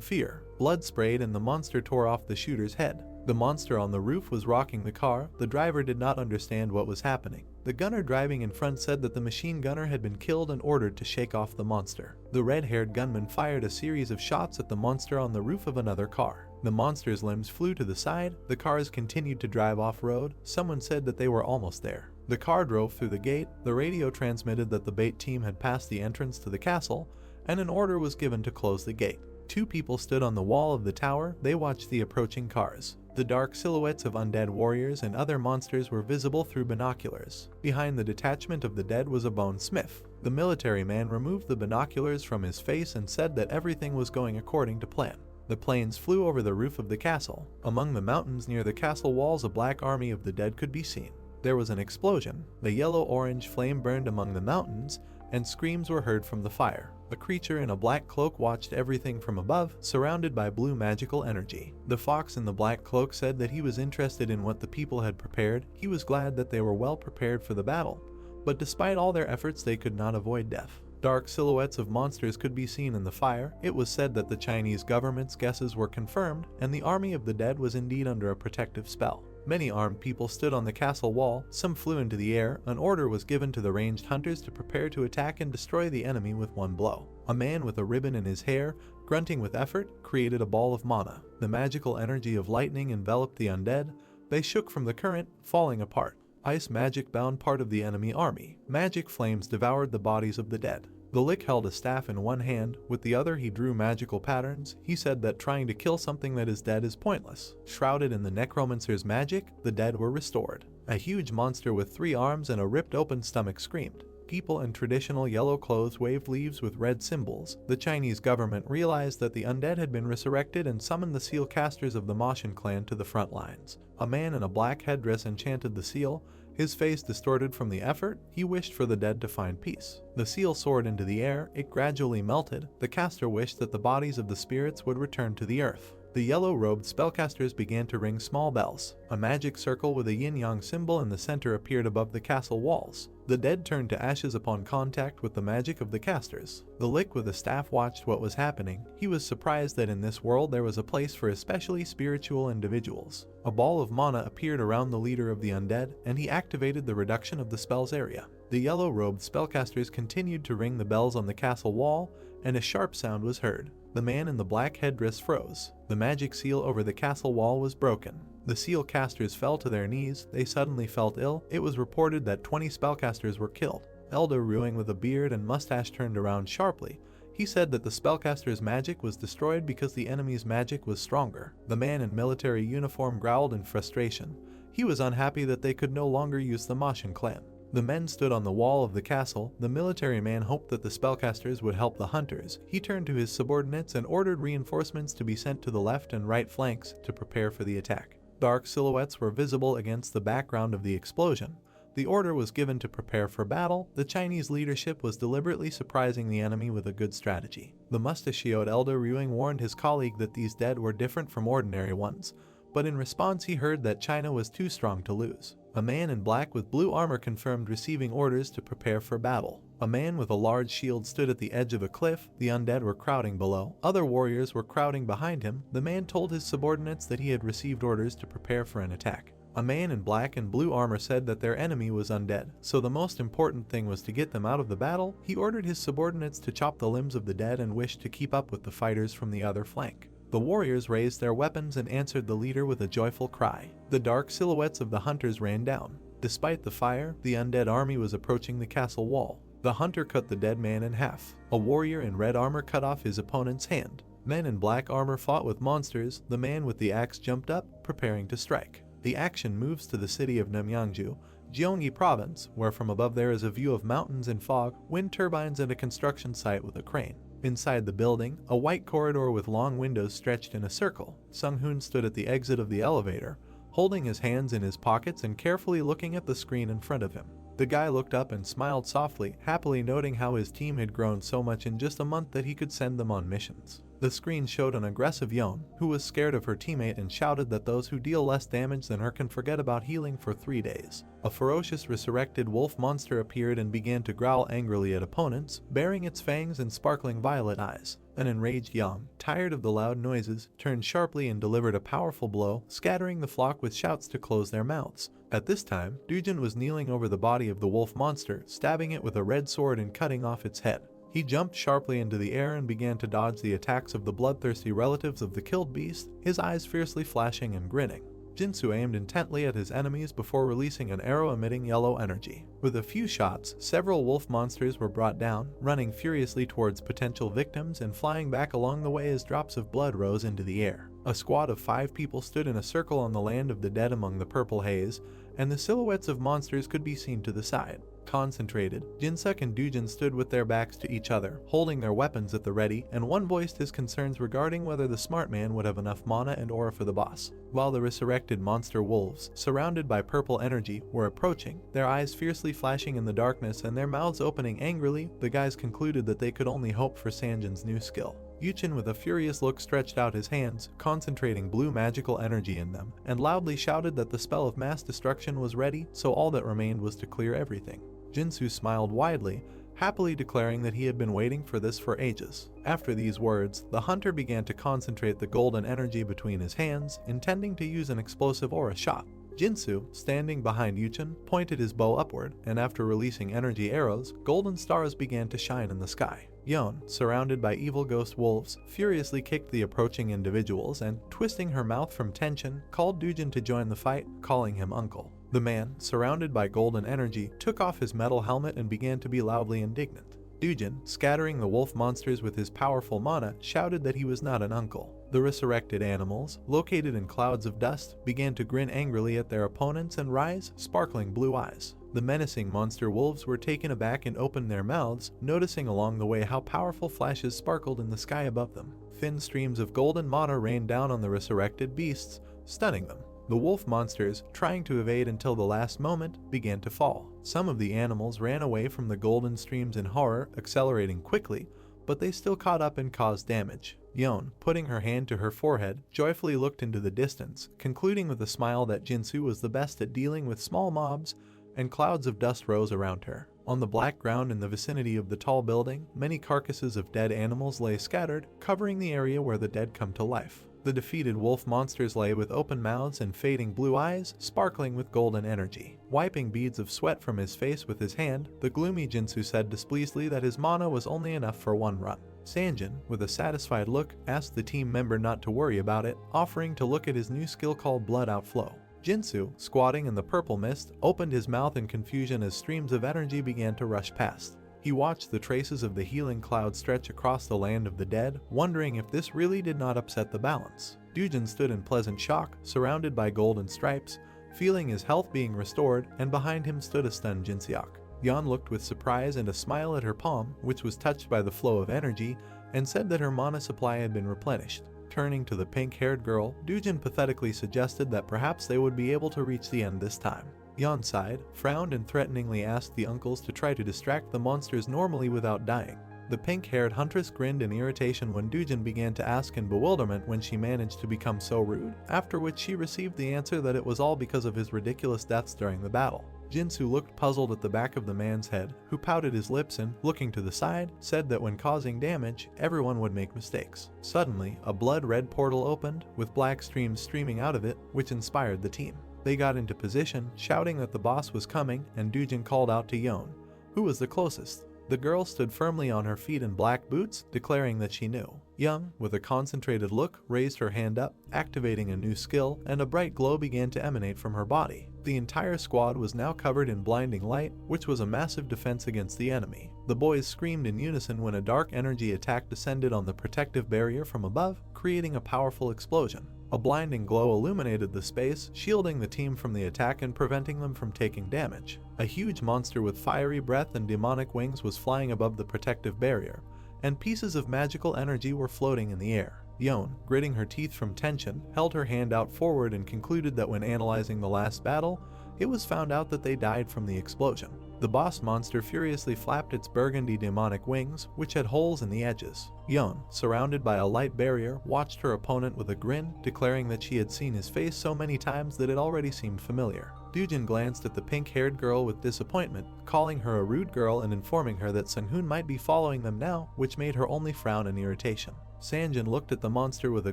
Speaker 1: fear. Blood sprayed and the monster tore off the shooter's head. The monster on the roof was rocking the car. The driver did not understand what was happening. The gunner driving in front said that the machine gunner had been killed and ordered to shake off the monster. The red-haired gunman fired a series of shots at the monster on the roof of another car. The monster's limbs flew to the side. The cars continued to drive off-road. Someone said that they were almost there. The car drove through the gate. The radio transmitted that the bait team had passed the entrance to the castle, and an order was given to close the gate. Two people stood on the wall of the tower. They watched the approaching cars. The dark silhouettes of undead warriors and other monsters were visible through binoculars. Behind the detachment of the dead was a bone smith. The military man removed the binoculars from his face and said that everything was going according to plan. The planes flew over the roof of the castle. Among the mountains near the castle walls, a black army of the dead could be seen. There was an explosion. The yellow-orange flame burned among the mountains, and screams were heard from the fire. A creature in a black cloak watched everything from above, surrounded by blue magical energy. The fox in the black cloak said that he was interested in what the people had prepared. He was glad that they were well prepared for the battle, but despite all their efforts they could not avoid death. Dark silhouettes of monsters could be seen in the fire. It was said that the Chinese government's guesses were confirmed, and the army of the dead was indeed under a protective spell. Many armed people stood on the castle wall. Some flew into the air. An order was given to the ranged hunters to prepare to attack and destroy the enemy with one blow. A man with a ribbon in his hair, grunting with effort, created a ball of mana. The magical energy of lightning enveloped the undead. They shook from the current, falling apart. Ice magic bound part of the enemy army. Magic flames devoured the bodies of the dead. The Lick held a staff in one hand. With the other he drew magical patterns. He said that trying to kill something that is dead is pointless. Shrouded in the necromancer's magic, the dead were restored. A huge monster with 3 arms and a ripped open stomach screamed. People in traditional yellow clothes waved leaves with red symbols. The Chinese government realized that the undead had been resurrected and summoned the seal casters of the Moshan clan to the front lines. A man in a black headdress enchanted the seal. His face distorted from the effort. He wished for the dead to find peace. The seal soared into the air. It gradually melted. The caster wished that the bodies of the spirits would return to the earth. The yellow-robed spellcasters began to ring small bells. A magic circle with a yin-yang symbol in the center appeared above the castle walls. The dead turned to ashes upon contact with the magic of the casters. The Lick with a staff watched what was happening. He was surprised that in this world there was a place for especially spiritual individuals. A ball of mana appeared around the leader of the undead, and he activated the reduction of the spell's area. The yellow-robed spellcasters continued to ring the bells on the castle wall, and a sharp sound was heard. The man in the black headdress froze. The magic seal over the castle wall was broken. The seal casters fell to their knees. They suddenly felt ill. It was reported that 20 spellcasters were killed. Elder Ruing with a beard and mustache turned around sharply. He said that the spellcaster's magic was destroyed because the enemy's magic was stronger. The man in military uniform growled in frustration. He was unhappy that they could no longer use the Moshan clan. The men stood on the wall of the castle. The military man hoped that the spellcasters would help the hunters. He turned to his subordinates and ordered reinforcements to be sent to the left and right flanks to prepare for the attack. Dark silhouettes were visible against the background of the explosion. The order was given to prepare for battle. The Chinese leadership was deliberately surprising the enemy with a good strategy. The mustachioed Elder Ruing warned his colleague that these dead were different from ordinary ones, but in response he heard that China was too strong to lose. A man in black with blue armor confirmed receiving orders to prepare for battle. A man with a large shield stood at the edge of a cliff. The undead were crowding below. Other warriors were crowding behind him. The man told his subordinates that he had received orders to prepare for an attack. A man in black and blue armor said that their enemy was undead, so the most important thing was to get them out of the battle. He ordered his subordinates to chop the limbs of the dead and wished to keep up with the fighters from the other flank. The warriors raised their weapons and answered the leader with a joyful cry. The dark silhouettes of the hunters ran down. Despite the fire, the undead army was approaching the castle wall. The hunter cut the dead man in half. A warrior in red armor cut off his opponent's hand. Men in black armor fought with monsters. The man with the axe jumped up, preparing to strike. The action moves to the city of Namyangju, Gyeonggi province, where from above there is a view of mountains and fog, wind turbines and a construction site with a crane. Inside the building, a white corridor with long windows stretched in a circle. Sung-hoon stood at the exit of the elevator, holding his hands in his pockets and carefully looking at the screen in front of him. The guy looked up and smiled softly, happily noting how his team had grown so much in just a month that he could send them on missions. The screen showed an aggressive Yon, who was scared of her teammate and shouted that those who deal less damage than her can forget about healing for 3 days. A ferocious resurrected wolf monster appeared and began to growl angrily at opponents, baring its fangs and sparkling violet eyes. An enraged Yon, tired of the loud noises, turned sharply and delivered a powerful blow, scattering the flock with shouts to close their mouths. At this time, Dujin was kneeling over the body of the wolf monster, stabbing it with a red sword and cutting off its head. He jumped sharply into the air and began to dodge the attacks of the bloodthirsty relatives of the killed beast, his eyes fiercely flashing and grinning. Jinsu aimed intently at his enemies before releasing an arrow emitting yellow energy. With a few shots, several wolf monsters were brought down, running furiously towards potential victims and flying back along the way as drops of blood rose into the air. A squad of 5 people stood in a circle on the land of the dead among the purple haze, and the silhouettes of monsters could be seen to the side. Concentrated, Jinsuk and Dujin stood with their backs to each other, holding their weapons at the ready, and one voiced his concerns regarding whether the smart man would have enough mana and aura for the boss. While the resurrected monster wolves, surrounded by purple energy, were approaching, their eyes fiercely flashing in the darkness and their mouths opening angrily, the guys concluded that they could only hope for Sanjin's new skill. Yuchin with a furious look stretched out his hands, concentrating blue magical energy in them, and loudly shouted that the spell of mass destruction was ready, so all that remained was to clear everything. Jinsu smiled widely, happily declaring that he had been waiting for this for ages. After these words, the hunter began to concentrate the golden energy between his hands, intending to use an explosive aura shot. Jinsu, standing behind Yuchin, pointed his bow upward, and after releasing energy arrows, golden stars began to shine in the sky. Yon, surrounded by evil ghost wolves, furiously kicked the approaching individuals and, twisting her mouth from tension, called Dujin to join the fight, calling him uncle. The man, surrounded by golden energy, took off his metal helmet and began to be loudly indignant. Dujin, scattering the wolf monsters with his powerful mana, shouted that he was not an uncle. The resurrected animals, located in clouds of dust, began to grin angrily at their opponents and rise, sparkling blue eyes. The menacing monster wolves were taken aback and opened their mouths, noticing along the way how powerful flashes sparkled in the sky above them. Thin streams of golden mana rained down on the resurrected beasts, stunning them. The wolf monsters, trying to evade until the last moment, began to fall. Some of the animals ran away from the golden streams in horror, accelerating quickly, but they still caught up and caused damage. Yon, putting her hand to her forehead, joyfully looked into the distance, concluding with a smile that Jinsu was the best at dealing with small mobs, and clouds of dust rose around her. On the black ground in the vicinity of the tall building, many carcasses of dead animals lay scattered, covering the area where the dead come to life. The defeated wolf monsters lay with open mouths and fading blue eyes, sparkling with golden energy. Wiping beads of sweat from his face with his hand, the gloomy Jinsu said displeasedly that his mana was only enough for one run. Sanjin, with a satisfied look, asked the team member not to worry about it, offering to look at his new skill called Blood Outflow. Jinsu, squatting in the purple mist, opened his mouth in confusion as streams of energy began to rush past. He watched the traces of the healing cloud stretch across the land of the dead, wondering if this really did not upset the balance. Dujin stood in pleasant shock, surrounded by golden stripes, feeling his health being restored, and behind him stood a stunned Jinseok. Yon looked with surprise and a smile at her palm, which was touched by the flow of energy, and said that her mana supply had been replenished. Turning to the pink-haired girl, Dujin pathetically suggested that perhaps they would be able to reach the end this time. Yon sighed, frowned, and threateningly asked the uncles to try to distract the monsters normally without dying. The pink-haired huntress grinned in irritation when Dujin began to ask in bewilderment when she managed to become so rude, after which she received the answer that it was all because of his ridiculous deaths during the battle. Jinsu looked puzzled at the back of the man's head, who pouted his lips and, looking to the side, said that when causing damage, everyone would make mistakes. Suddenly, a blood-red portal opened, with black streams streaming out of it, which inspired the team. They got into position, shouting that the boss was coming, and Dujin called out to Yon, who was the closest. The girl stood firmly on her feet in black boots, declaring that she knew. Young, with a concentrated look, raised her hand up, activating a new skill, and a bright glow began to emanate from her body. The entire squad was now covered in blinding light, which was a massive defense against the enemy. The boys screamed in unison when a dark energy attack descended on the protective barrier from above, creating a powerful explosion. A blinding glow illuminated the space, shielding the team from the attack and preventing them from taking damage. A huge monster with fiery breath and demonic wings was flying above the protective barrier, and pieces of magical energy were floating in the air. Yon, gritting her teeth from tension, held her hand out forward and concluded that when analyzing the last battle, it was found out that they died from the explosion. The boss monster furiously flapped its burgundy demonic wings, which had holes in the edges. Yon, surrounded by a light barrier, watched her opponent with a grin, declaring that she had seen his face so many times that it already seemed familiar. Dujin glanced at the pink-haired girl with disappointment, calling her a rude girl and informing her that Sunghun might be following them now, which made her only frown in irritation. Sanjin looked at the monster with a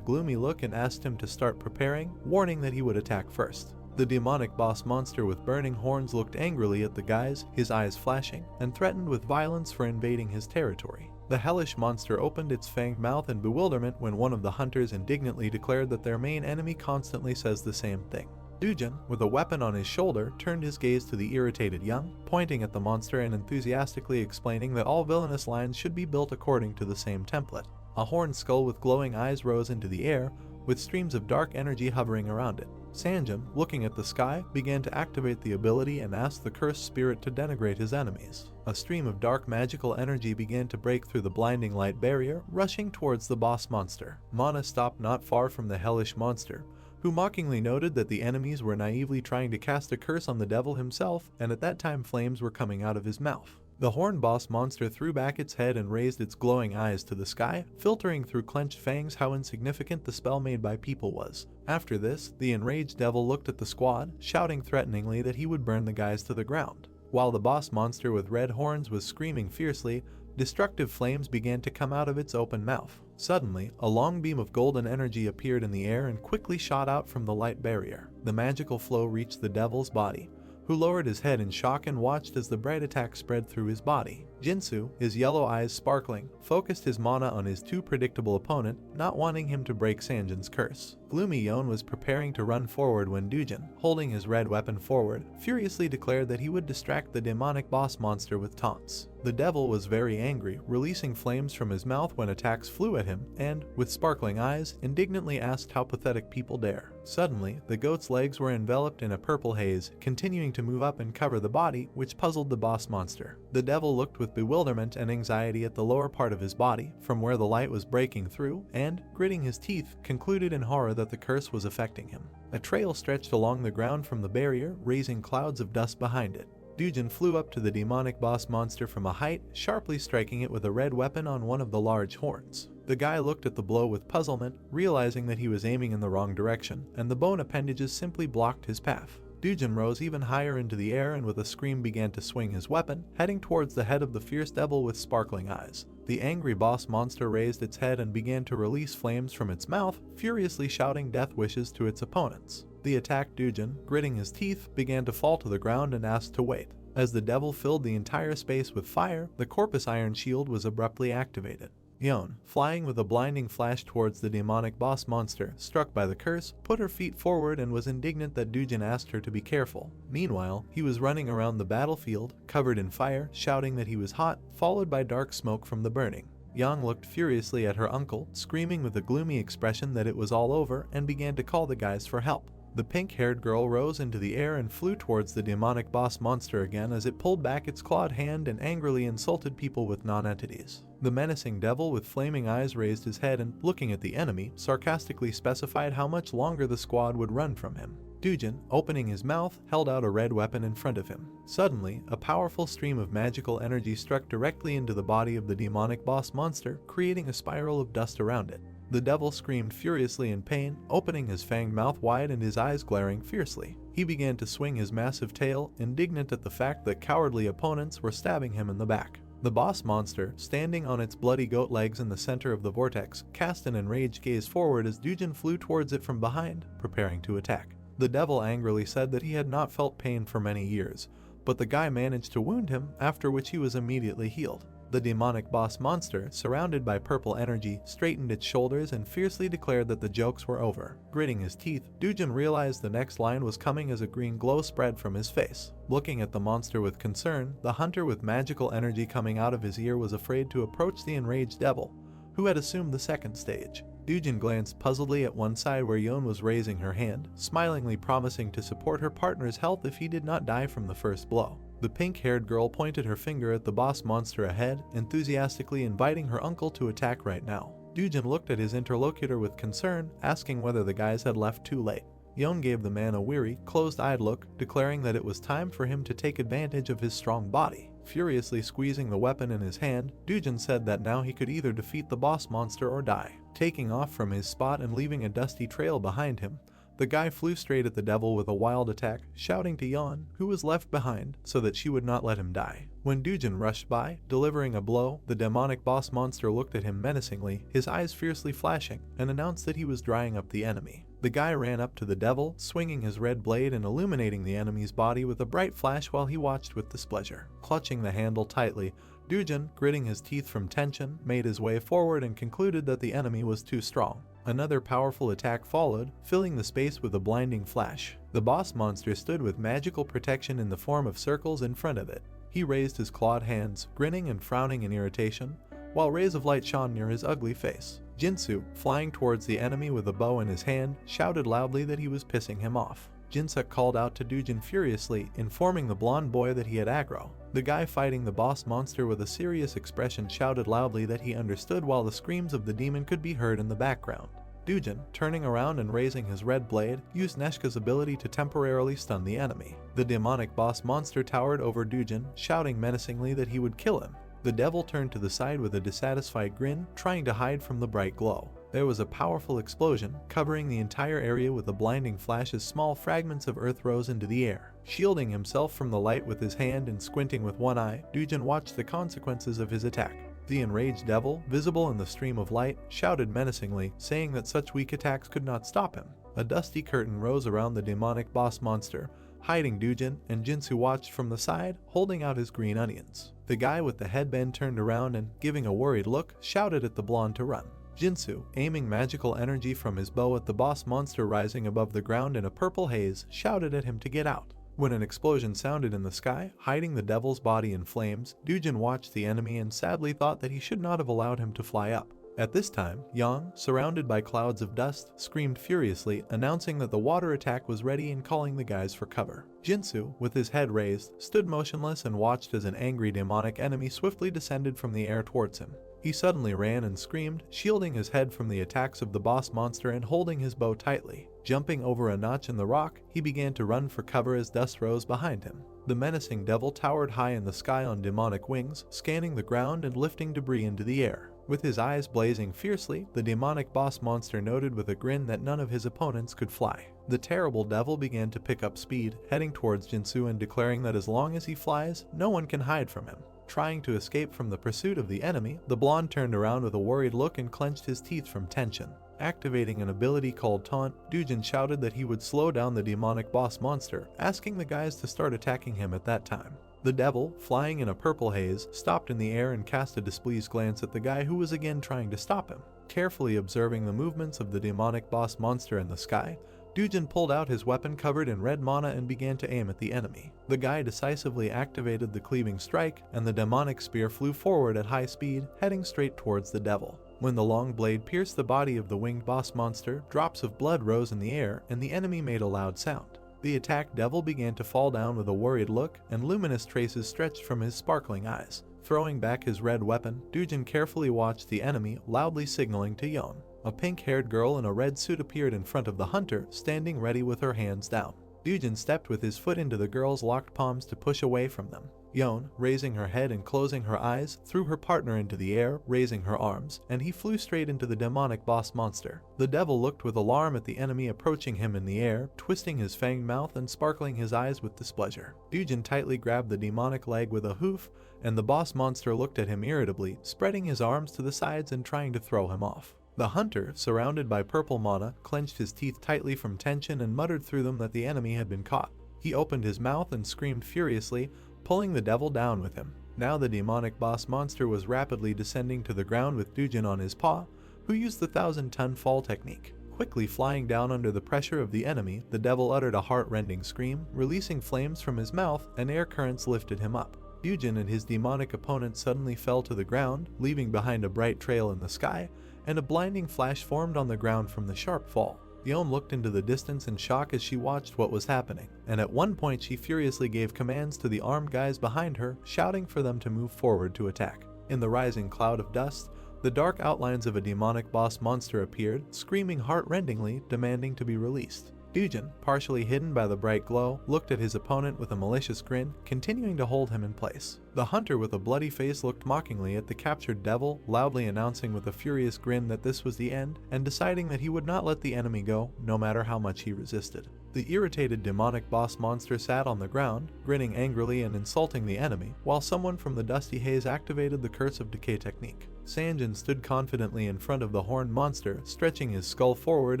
Speaker 1: gloomy look and asked him to start preparing, warning that he would attack first. The demonic boss monster with burning horns looked angrily at the guys, his eyes flashing, and threatened with violence for invading his territory. The hellish monster opened its fanged mouth in bewilderment when one of the hunters indignantly declared that their main enemy constantly says the same thing. Dujin, with a weapon on his shoulder, turned his gaze to the irritated Young, pointing at the monster and enthusiastically explaining that all villainous lines should be built according to the same template. A horned skull with glowing eyes rose into the air, with streams of dark energy hovering around it. Sanjin, looking at the sky, began to activate the ability and asked the cursed spirit to denigrate his enemies. A stream of dark magical energy began to break through the blinding light barrier, rushing towards the boss monster. Mana stopped not far from the hellish monster, who mockingly noted that the enemies were naively trying to cast a curse on the devil himself, and at that time flames were coming out of his mouth. The horned boss monster threw back its head and raised its glowing eyes to the sky, filtering through clenched fangs how insignificant the spell made by people was. After this, the enraged devil looked at the squad, shouting threateningly that he would burn the guys to the ground. While the boss monster with red horns was screaming fiercely, destructive flames began to come out of its open mouth. Suddenly, a long beam of golden energy appeared in the air and quickly shot out from the light barrier. The magical flow reached the devil's body, who lowered his head in shock and watched as the bright attack spread through his body. Jinsu, his yellow eyes sparkling, focused his mana on his too predictable opponent, not wanting him to break Sanjin's curse. Gloomy Yon was preparing to run forward when Dujin, holding his red weapon forward, furiously declared that he would distract the demonic boss monster with taunts. The devil was very angry, releasing flames from his mouth when attacks flew at him, and, with sparkling eyes, indignantly asked how pathetic people dare. Suddenly, the goat's legs were enveloped in a purple haze, continuing to move up and cover the body, which puzzled the boss monster. The devil looked with bewilderment and anxiety at the lower part of his body, from where the light was breaking through, and, gritting his teeth, concluded in horror that the curse was affecting him. A trail stretched along the ground from the barrier, raising clouds of dust behind it. Dujin flew up to the demonic boss monster from a height, sharply striking it with a red weapon on one of the large horns. The guy looked at the blow with puzzlement, realizing that he was aiming in the wrong direction, and the bone appendages simply blocked his path. Dujin rose even higher into the air and with a scream began to swing his weapon, heading towards the head of the fierce devil with sparkling eyes. The angry boss monster raised its head and began to release flames from its mouth, furiously shouting death wishes to its opponents. The attacked Dujin, gritting his teeth, began to fall to the ground and asked to wait. As the devil filled the entire space with fire, the Corpus Iron Shield was abruptly activated. Yon, flying with a blinding flash towards the demonic boss monster, struck by the curse, put her feet forward and was indignant that Dujin asked her to be careful. Meanwhile, he was running around the battlefield, covered in fire, shouting that he was hot, followed by dark smoke from the burning. Yang looked furiously at her uncle, screaming with a gloomy expression that it was all over, and began to call the guys for help. The pink-haired girl rose into the air and flew towards the demonic boss monster again as it pulled back its clawed hand and angrily insulted people with non-entities. The menacing devil with flaming eyes raised his head and, looking at the enemy, sarcastically specified how much longer the squad would run from him. Dujin, opening his mouth, held out a red weapon in front of him. Suddenly, a powerful stream of magical energy struck directly into the body of the demonic boss monster, creating a spiral of dust around it. The devil screamed furiously in pain, opening his fanged mouth wide and his eyes glaring fiercely. He began to swing his massive tail, indignant at the fact that cowardly opponents were stabbing him in the back. The boss monster, standing on its bloody goat legs in the center of the vortex, cast an enraged gaze forward as Dujin flew towards it from behind, preparing to attack. The devil angrily said that he had not felt pain for many years, but the guy managed to wound him, after which he was immediately healed. The demonic boss monster, surrounded by purple energy, straightened its shoulders and fiercely declared that the jokes were over. Gritting his teeth, Dujin realized the next line was coming as a green glow spread from his face. Looking at the monster with concern, the hunter with magical energy coming out of his ear was afraid to approach the enraged devil, who had assumed the second stage. Dujin glanced puzzledly at one side where Yon was raising her hand, smilingly promising to support her partner's health if he did not die from the first blow. The pink-haired girl pointed her finger at the boss monster ahead, enthusiastically inviting her uncle to attack right now. Dujin looked at his interlocutor with concern, asking whether the guys had left too late. Yon gave the man a weary, closed-eyed look, declaring that it was time for him to take advantage of his strong body. Furiously squeezing the weapon in his hand, Dujin said that now he could either defeat the boss monster or die. Taking off from his spot and leaving a dusty trail behind him, the guy flew straight at the devil with a wild attack, shouting to Yon, who was left behind, so that she would not let him die. When Dujin rushed by, delivering a blow, the demonic boss monster looked at him menacingly, his eyes fiercely flashing, and announced that he was drying up the enemy. The guy ran up to the devil, swinging his red blade and illuminating the enemy's body with a bright flash while he watched with displeasure. Clutching the handle tightly, Dujin, gritting his teeth from tension, made his way forward and concluded that the enemy was too strong. Another powerful attack followed, filling the space with a blinding flash. The boss monster stood with magical protection in the form of circles in front of it. He raised his clawed hands, grinning and frowning in irritation, while rays of light shone near his ugly face. Jinsu, flying towards the enemy with a bow in his hand, shouted loudly that he was pissing him off. Jinsuk called out to Dujin furiously, informing the blonde boy that he had aggro. The guy fighting the boss monster with a serious expression shouted loudly that he understood, while the screams of the demon could be heard in the background. Dujin, turning around and raising his red blade, used Neshka's ability to temporarily stun the enemy. The demonic boss monster towered over Dujin, shouting menacingly that he would kill him. The devil turned to the side with a dissatisfied grin, trying to hide from the bright glow. There was a powerful explosion, covering the entire area with a blinding flash as small fragments of earth rose into the air. Shielding himself from the light with his hand and squinting with one eye, Dujin watched the consequences of his attack. The enraged devil, visible in the stream of light, shouted menacingly, saying that such weak attacks could not stop him. A dusty curtain rose around the demonic boss monster, hiding Dujin, and Jinsu watched from the side, holding out his green onions. The guy with the headband turned around and, giving a worried look, shouted at the blonde to run. Jinsu, aiming magical energy from his bow at the boss monster rising above the ground in a purple haze, shouted at him to get out. When an explosion sounded in the sky, hiding the devil's body in flames, Dujin watched the enemy and sadly thought that he should not have allowed him to fly up. At this time, Yang, surrounded by clouds of dust, screamed furiously, announcing that the water attack was ready and calling the guys for cover. Jinsu, with his head raised, stood motionless and watched as an angry demonic enemy swiftly descended from the air towards him. He suddenly ran and screamed, shielding his head from the attacks of the boss monster and holding his bow tightly. Jumping over a notch in the rock, he began to run for cover as dust rose behind him. The menacing devil towered high in the sky on demonic wings, scanning the ground and lifting debris into the air. With his eyes blazing fiercely, the demonic boss monster noted with a grin that none of his opponents could fly. The terrible devil began to pick up speed, heading towards Jinsu and declaring that as long as he flies, no one can hide from him. Trying to escape from the pursuit of the enemy, the blonde turned around with a worried look and clenched his teeth from tension. Activating an ability called Taunt, Dujin shouted that he would slow down the demonic boss monster, asking the guys to start attacking him at that time. The devil, flying in a purple haze, stopped in the air and cast a displeased glance at the guy who was again trying to stop him. Carefully observing the movements of the demonic boss monster in the sky, Dujin pulled out his weapon covered in red mana and began to aim at the enemy. The guy decisively activated the cleaving strike, and the demonic spear flew forward at high speed, heading straight towards the devil. When the long blade pierced the body of the winged boss monster, drops of blood rose in the air, and the enemy made a loud sound. The attacked devil began to fall down with a worried look, and luminous traces stretched from his sparkling eyes. Throwing back his red weapon, Dujin carefully watched the enemy, loudly signaling to Yon. A pink-haired girl in a red suit appeared in front of the hunter, standing ready with her hands down. Dujin stepped with his foot into the girl's locked palms to push away from them. Yon, raising her head and closing her eyes, threw her partner into the air, raising her arms, and he flew straight into the demonic boss monster. The devil looked with alarm at the enemy approaching him in the air, twisting his fanged mouth and sparkling his eyes with displeasure. Dujin tightly grabbed the demonic leg with a hoof, and the boss monster looked at him irritably, spreading his arms to the sides and trying to throw him off. The hunter, surrounded by purple mana, clenched his teeth tightly from tension and muttered through them that the enemy had been caught. He opened his mouth and screamed furiously, pulling the devil down with him. Now the demonic boss monster was rapidly descending to the ground with Dujin on his paw, who used the 1,000-ton fall technique. Quickly flying down under the pressure of the enemy, the devil uttered a heart-rending scream, releasing flames from his mouth, and air currents lifted him up. Dujin and his demonic opponent suddenly fell to the ground, leaving behind a bright trail in the sky, and a blinding flash formed on the ground from the sharp fall. Yon looked into the distance in shock as she watched what was happening, and at one point she furiously gave commands to the armed guys behind her, shouting for them to move forward to attack. In the rising cloud of dust, the dark outlines of a demonic boss monster appeared, screaming heart-rendingly, demanding to be released. Dujin, partially hidden by the bright glow, looked at his opponent with a malicious grin, continuing to hold him in place. The hunter with a bloody face looked mockingly at the captured devil, loudly announcing with a furious grin that this was the end, and deciding that he would not let the enemy go, no matter how much he resisted. The irritated demonic boss monster sat on the ground, grinning angrily and insulting the enemy, while someone from the dusty haze activated the Curse of Decay technique. Sanjin stood confidently in front of the horned monster, stretching his skull forward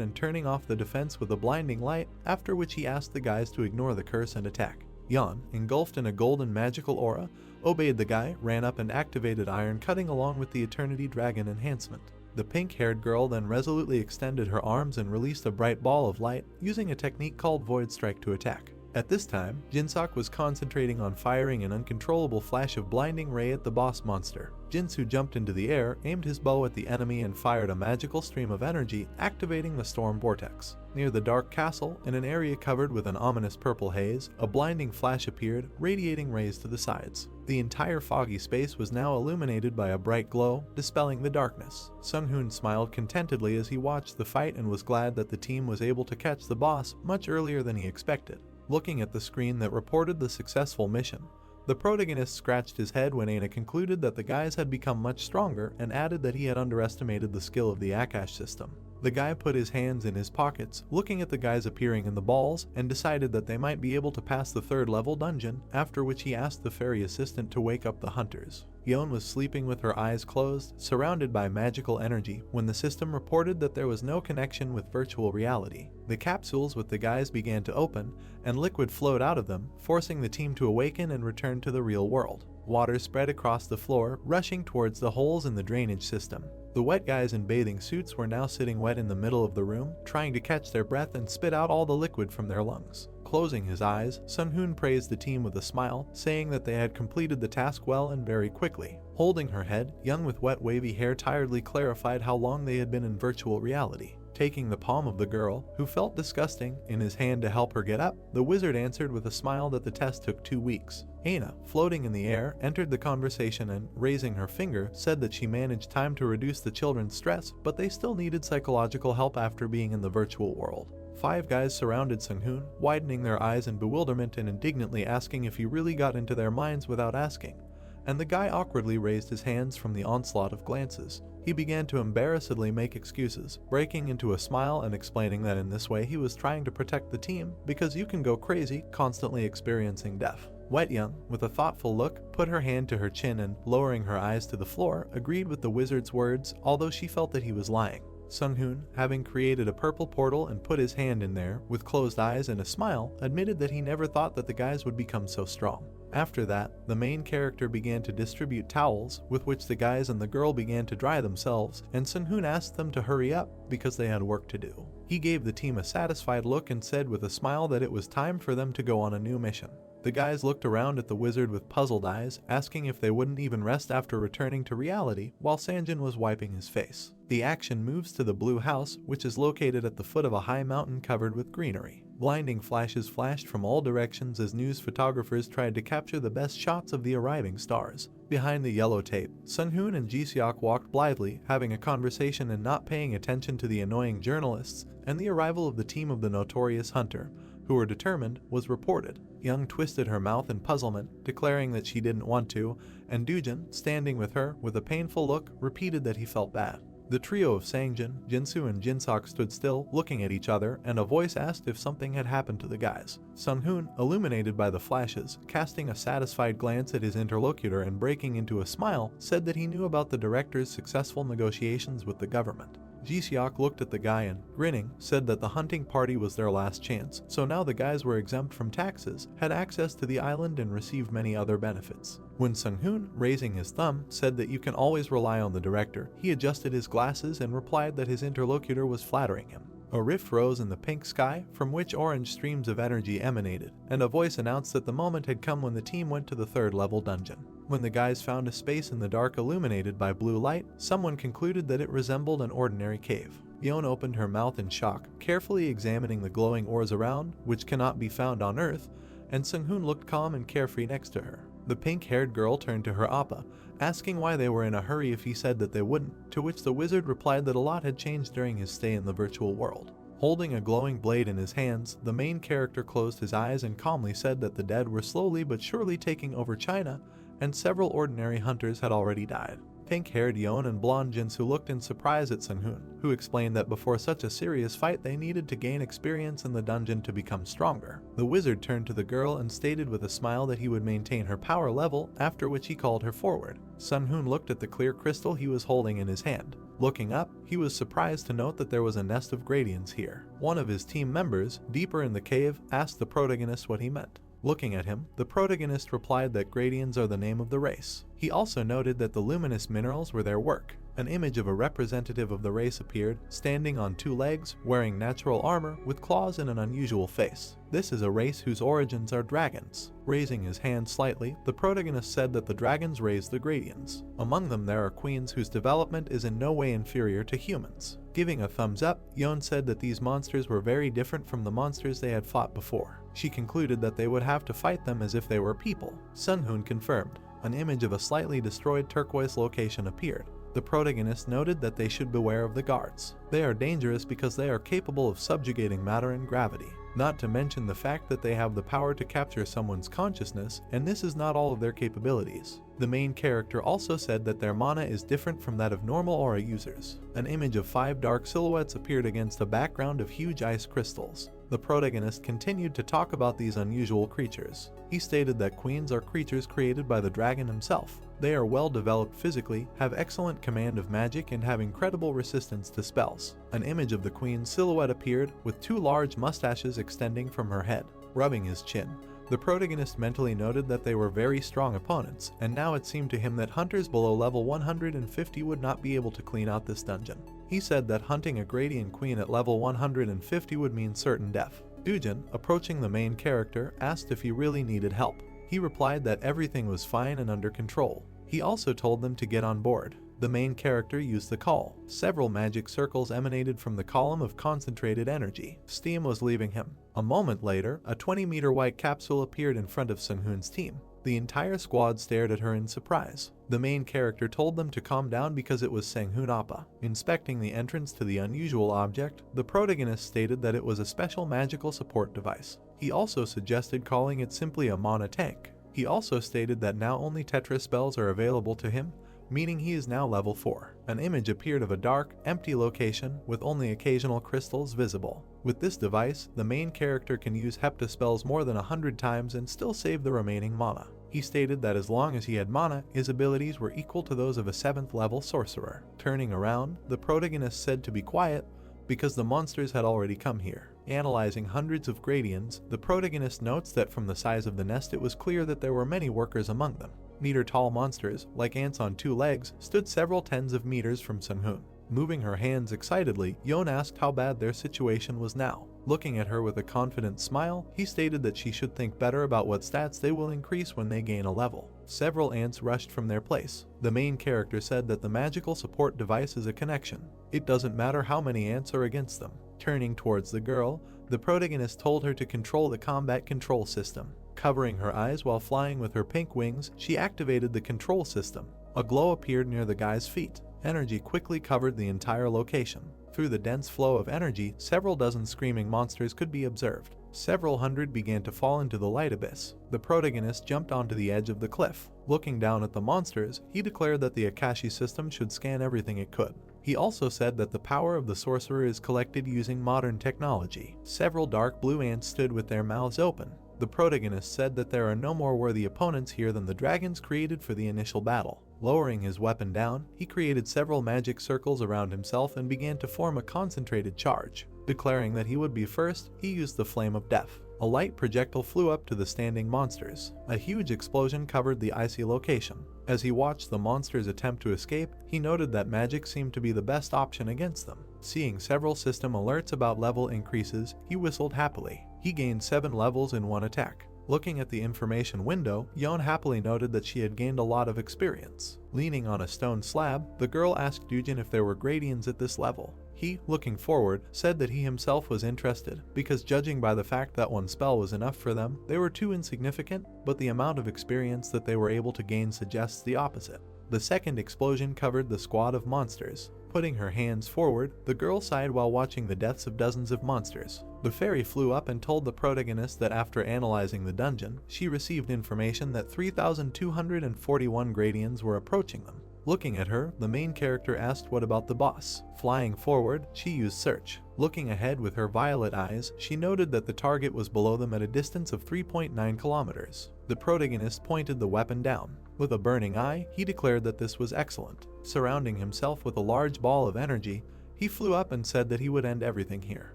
Speaker 1: and turning off the defense with a blinding light, after which he asked the guys to ignore the curse and attack. Yan, engulfed in a golden magical aura, obeyed the guy, ran up and activated Iron Cutting along with the Eternity Dragon enhancement. The pink-haired girl then resolutely extended her arms and released a bright ball of light, using a technique called Void Strike to attack. At this time, Jinsook was concentrating on firing an uncontrollable flash of blinding ray at the boss monster. Jinsu jumped into the air, aimed his bow at the enemy and fired a magical stream of energy, activating the storm vortex. Near the dark castle, in an area covered with an ominous purple haze, a blinding flash appeared, radiating rays to the sides. The entire foggy space was now illuminated by a bright glow, dispelling the darkness. Sung-hoon smiled contentedly as he watched the fight and was glad that the team was able to catch the boss much earlier than he expected. Looking at the screen that reported the successful mission, the protagonist scratched his head when Aina concluded that the guys had become much stronger and added that he had underestimated the skill of the Akash system. The guy put his hands in his pockets, looking at the guys appearing in the balls, and decided that they might be able to pass the 3rd level dungeon, after which he asked the fairy assistant to wake up the hunters. Yeon was sleeping with her eyes closed, surrounded by magical energy, when the system reported that there was no connection with virtual reality. The capsules with the guys began to open, and liquid flowed out of them, forcing the team to awaken and return to the real world. Water spread across the floor, rushing towards the holes in the drainage system. The wet guys in bathing suits were now sitting wet in the middle of the room, trying to catch their breath and spit out all the liquid from their lungs. Closing his eyes, Sung-hoon praised the team with a smile, saying that they had completed the task well and very quickly. Holding her head, Young with wet wavy hair tiredly clarified how long they had been in virtual reality. Taking the palm of the girl, who felt disgusting, in his hand to help her get up, the wizard answered with a smile that the test took 2 weeks. Aina, floating in the air, entered the conversation and, raising her finger, said that she managed time to reduce the children's stress, but they still needed psychological help after being in the virtual world. 5 guys surrounded Sung-hoon, widening their eyes in bewilderment and indignantly asking if he really got into their minds without asking. And the guy awkwardly raised his hands from the onslaught of glances. He began to embarrassedly make excuses, breaking into a smile and explaining that in this way he was trying to protect the team, because you can go crazy constantly experiencing death. Wet Young, with a thoughtful look, put her hand to her chin and, lowering her eyes to the floor, agreed with the wizard's words, although she felt that he was lying. Sung-hoon, having created a purple portal and put his hand in there, with closed eyes and a smile, admitted that he never thought that the guys would become so strong. After that, the main character began to distribute towels, with which the guys and the girl began to dry themselves, and Sung-hoon asked them to hurry up, because they had work to do. He gave the team a satisfied look and said with a smile that it was time for them to go on a new mission. The guys looked around at the wizard with puzzled eyes, asking if they wouldn't even rest after returning to reality, while Sanjin was wiping his face. The action moves to the blue house, which is located at the foot of a high mountain covered with greenery. Blinding flashes flashed from all directions as news photographers tried to capture the best shots of the arriving stars. Behind the yellow tape, Sung-hoon and Ji-seok walked blithely, having a conversation and not paying attention to the annoying journalists, and the arrival of the team of the notorious hunter, who were determined, was reported. Young twisted her mouth in puzzlement, declaring that she didn't want to, and Dujin, standing with her with a painful look, repeated that he felt bad. The trio of Sangjin, Jinsu and Jinsook stood still, looking at each other, and a voice asked if something had happened to the guys. Sung-hoon, illuminated by the flashes, casting a satisfied glance at his interlocutor and breaking into a smile, said that he knew about the director's successful negotiations with the government. Ji-seok looked at the guy and, grinning, said that the hunting party was their last chance, so now the guys were exempt from taxes, had access to the island and received many other benefits. When Sung-hoon, raising his thumb, said that you can always rely on the director, he adjusted his glasses and replied that his interlocutor was flattering him. A rift rose in the pink sky, from which orange streams of energy emanated, and a voice announced that the moment had come when the team went to the 3rd level dungeon. When the guys found a space in the dark illuminated by blue light, someone concluded that it resembled an ordinary cave. Yeon opened her mouth in shock, carefully examining the glowing ores around, which cannot be found on Earth, and Sung-hoon looked calm and carefree next to her. The pink-haired girl turned to her appa, asking why they were in a hurry if he said that they wouldn't, to which the wizard replied that a lot had changed during his stay in the virtual world. Holding a glowing blade in his hands, the main character closed his eyes and calmly said that the dead were slowly but surely taking over China, and several ordinary hunters had already died. Pink-haired Yon and blonde Jinsu looked in surprise at Sun-hoon, who explained that before such a serious fight they needed to gain experience in the dungeon to become stronger. The wizard turned to the girl and stated with a smile that he would maintain her power level, after which he called her forward. Sun-hoon looked at the clear crystal he was holding in his hand. Looking up, he was surprised to note that there was a nest of gradients here. One of his team members, deeper in the cave, asked the protagonist what he meant. Looking at him, the protagonist replied that gradients are the name of the race. He also noted that the luminous minerals were their work. An image of a representative of the race appeared, standing on two legs, wearing natural armor, with claws and an unusual face. This is a race whose origins are dragons. Raising his hand slightly, the protagonist said that the dragons raised the gradients. Among them there are queens whose development is in no way inferior to humans. Giving a thumbs up, Yon said that these monsters were very different from the monsters they had fought before. She concluded that they would have to fight them as if they were people. Sun-hoon confirmed. An image of a slightly destroyed turquoise location appeared. The protagonist noted that they should beware of the guards. They are dangerous because they are capable of subjugating matter and gravity. Not to mention the fact that they have the power to capture someone's consciousness, and this is not all of their capabilities. The main character also said that their mana is different from that of normal aura users. An image of 5 dark silhouettes appeared against a background of huge ice crystals. The protagonist continued to talk about these unusual creatures. He stated that queens are creatures created by the dragon himself. They are well developed physically, have excellent command of magic, and have incredible resistance to spells. An image of the queen's silhouette appeared, with 2 large mustaches extending from her head. Rubbing his chin, the protagonist mentally noted that they were very strong opponents, and now it seemed to him that hunters below level 150 would not be able to clean out this dungeon. He said that hunting a Gradian Queen at level 150 would mean certain death. Dujin, approaching the main character, asked if he really needed help. He replied that everything was fine and under control. He also told them to get on board. The main character used the call. Several magic circles emanated from the column of concentrated energy. Steam was leaving him. A moment later, a 20-meter white capsule appeared in front of Sun-hoon's team. The entire squad stared at her in surprise. The main character told them to calm down because it was Sang-hoon Appa. Inspecting the entrance to the unusual object, the protagonist stated that it was a special magical support device. He also suggested calling it simply a mana tank. He also stated that now only Tetra spells are available to him, meaning he is now level 4. An image appeared of a dark, empty location with only occasional crystals visible. With this device, the main character can use Hepta spells more than 100 times and still save the remaining mana. He stated that as long as he had mana, his abilities were equal to those of a 7th level sorcerer. Turning around, the protagonist said to be quiet because the monsters had already come here. Analyzing hundreds of gradients, the protagonist notes that from the size of the nest it was clear that there were many workers among them. Meter-tall monsters, like ants on 2 legs, stood several tens of meters from Sun-hoon. Moving her hands excitedly, Yon asked how bad their situation was now. Looking at her with a confident smile, he stated that she should think better about what stats they will increase when they gain a level. Several ants rushed from their place. The main character said that the magical support device is a connection. It doesn't matter how many ants are against them. Turning towards the girl, the protagonist told her to control the combat control system. Covering her eyes while flying with her pink wings, she activated the control system. A glow appeared near the guy's feet. Energy quickly covered the entire location. Through the dense flow of energy, several dozen screaming monsters could be observed. Several hundred began to fall into the light abyss. The protagonist jumped onto the edge of the cliff. Looking down at the monsters, he declared that the Akashi system should scan everything it could. He also said that the power of the sorcerer is collected using modern technology. Several dark blue ants stood with their mouths open. The protagonist said that there are no more worthy opponents here than the dragons created for the initial battle. Lowering his weapon down, he created several magic circles around himself and began to form a concentrated charge. Declaring that he would be first, he used the Flame of Death. A light projectile flew up to the standing monsters. A huge explosion covered the icy location. As he watched the monsters attempt to escape, he noted that magic seemed to be the best option against them. Seeing several system alerts about level increases, he whistled happily. He gained 7 levels in one attack. Looking at the information window, Yon happily noted that she had gained a lot of experience. Leaning on a stone slab, the girl asked Dujin if there were gradients at this level. He, looking forward, said that he himself was interested, because judging by the fact that one spell was enough for them, they were too insignificant, but the amount of experience that they were able to gain suggests the opposite. The second explosion covered the squad of monsters. Putting her hands forward, the girl sighed while watching the deaths of dozens of monsters. The fairy flew up and told the protagonist that after analyzing the dungeon, she received information that 3,241 Gradients were approaching them. Looking at her, the main character asked what about the boss. Flying forward, she used search. Looking ahead with her violet eyes, she noted that the target was below them at a distance of 3.9 kilometers. The protagonist pointed the weapon down. With a burning eye, he declared that this was excellent. Surrounding himself with a large ball of energy, he flew up and said that he would end everything here.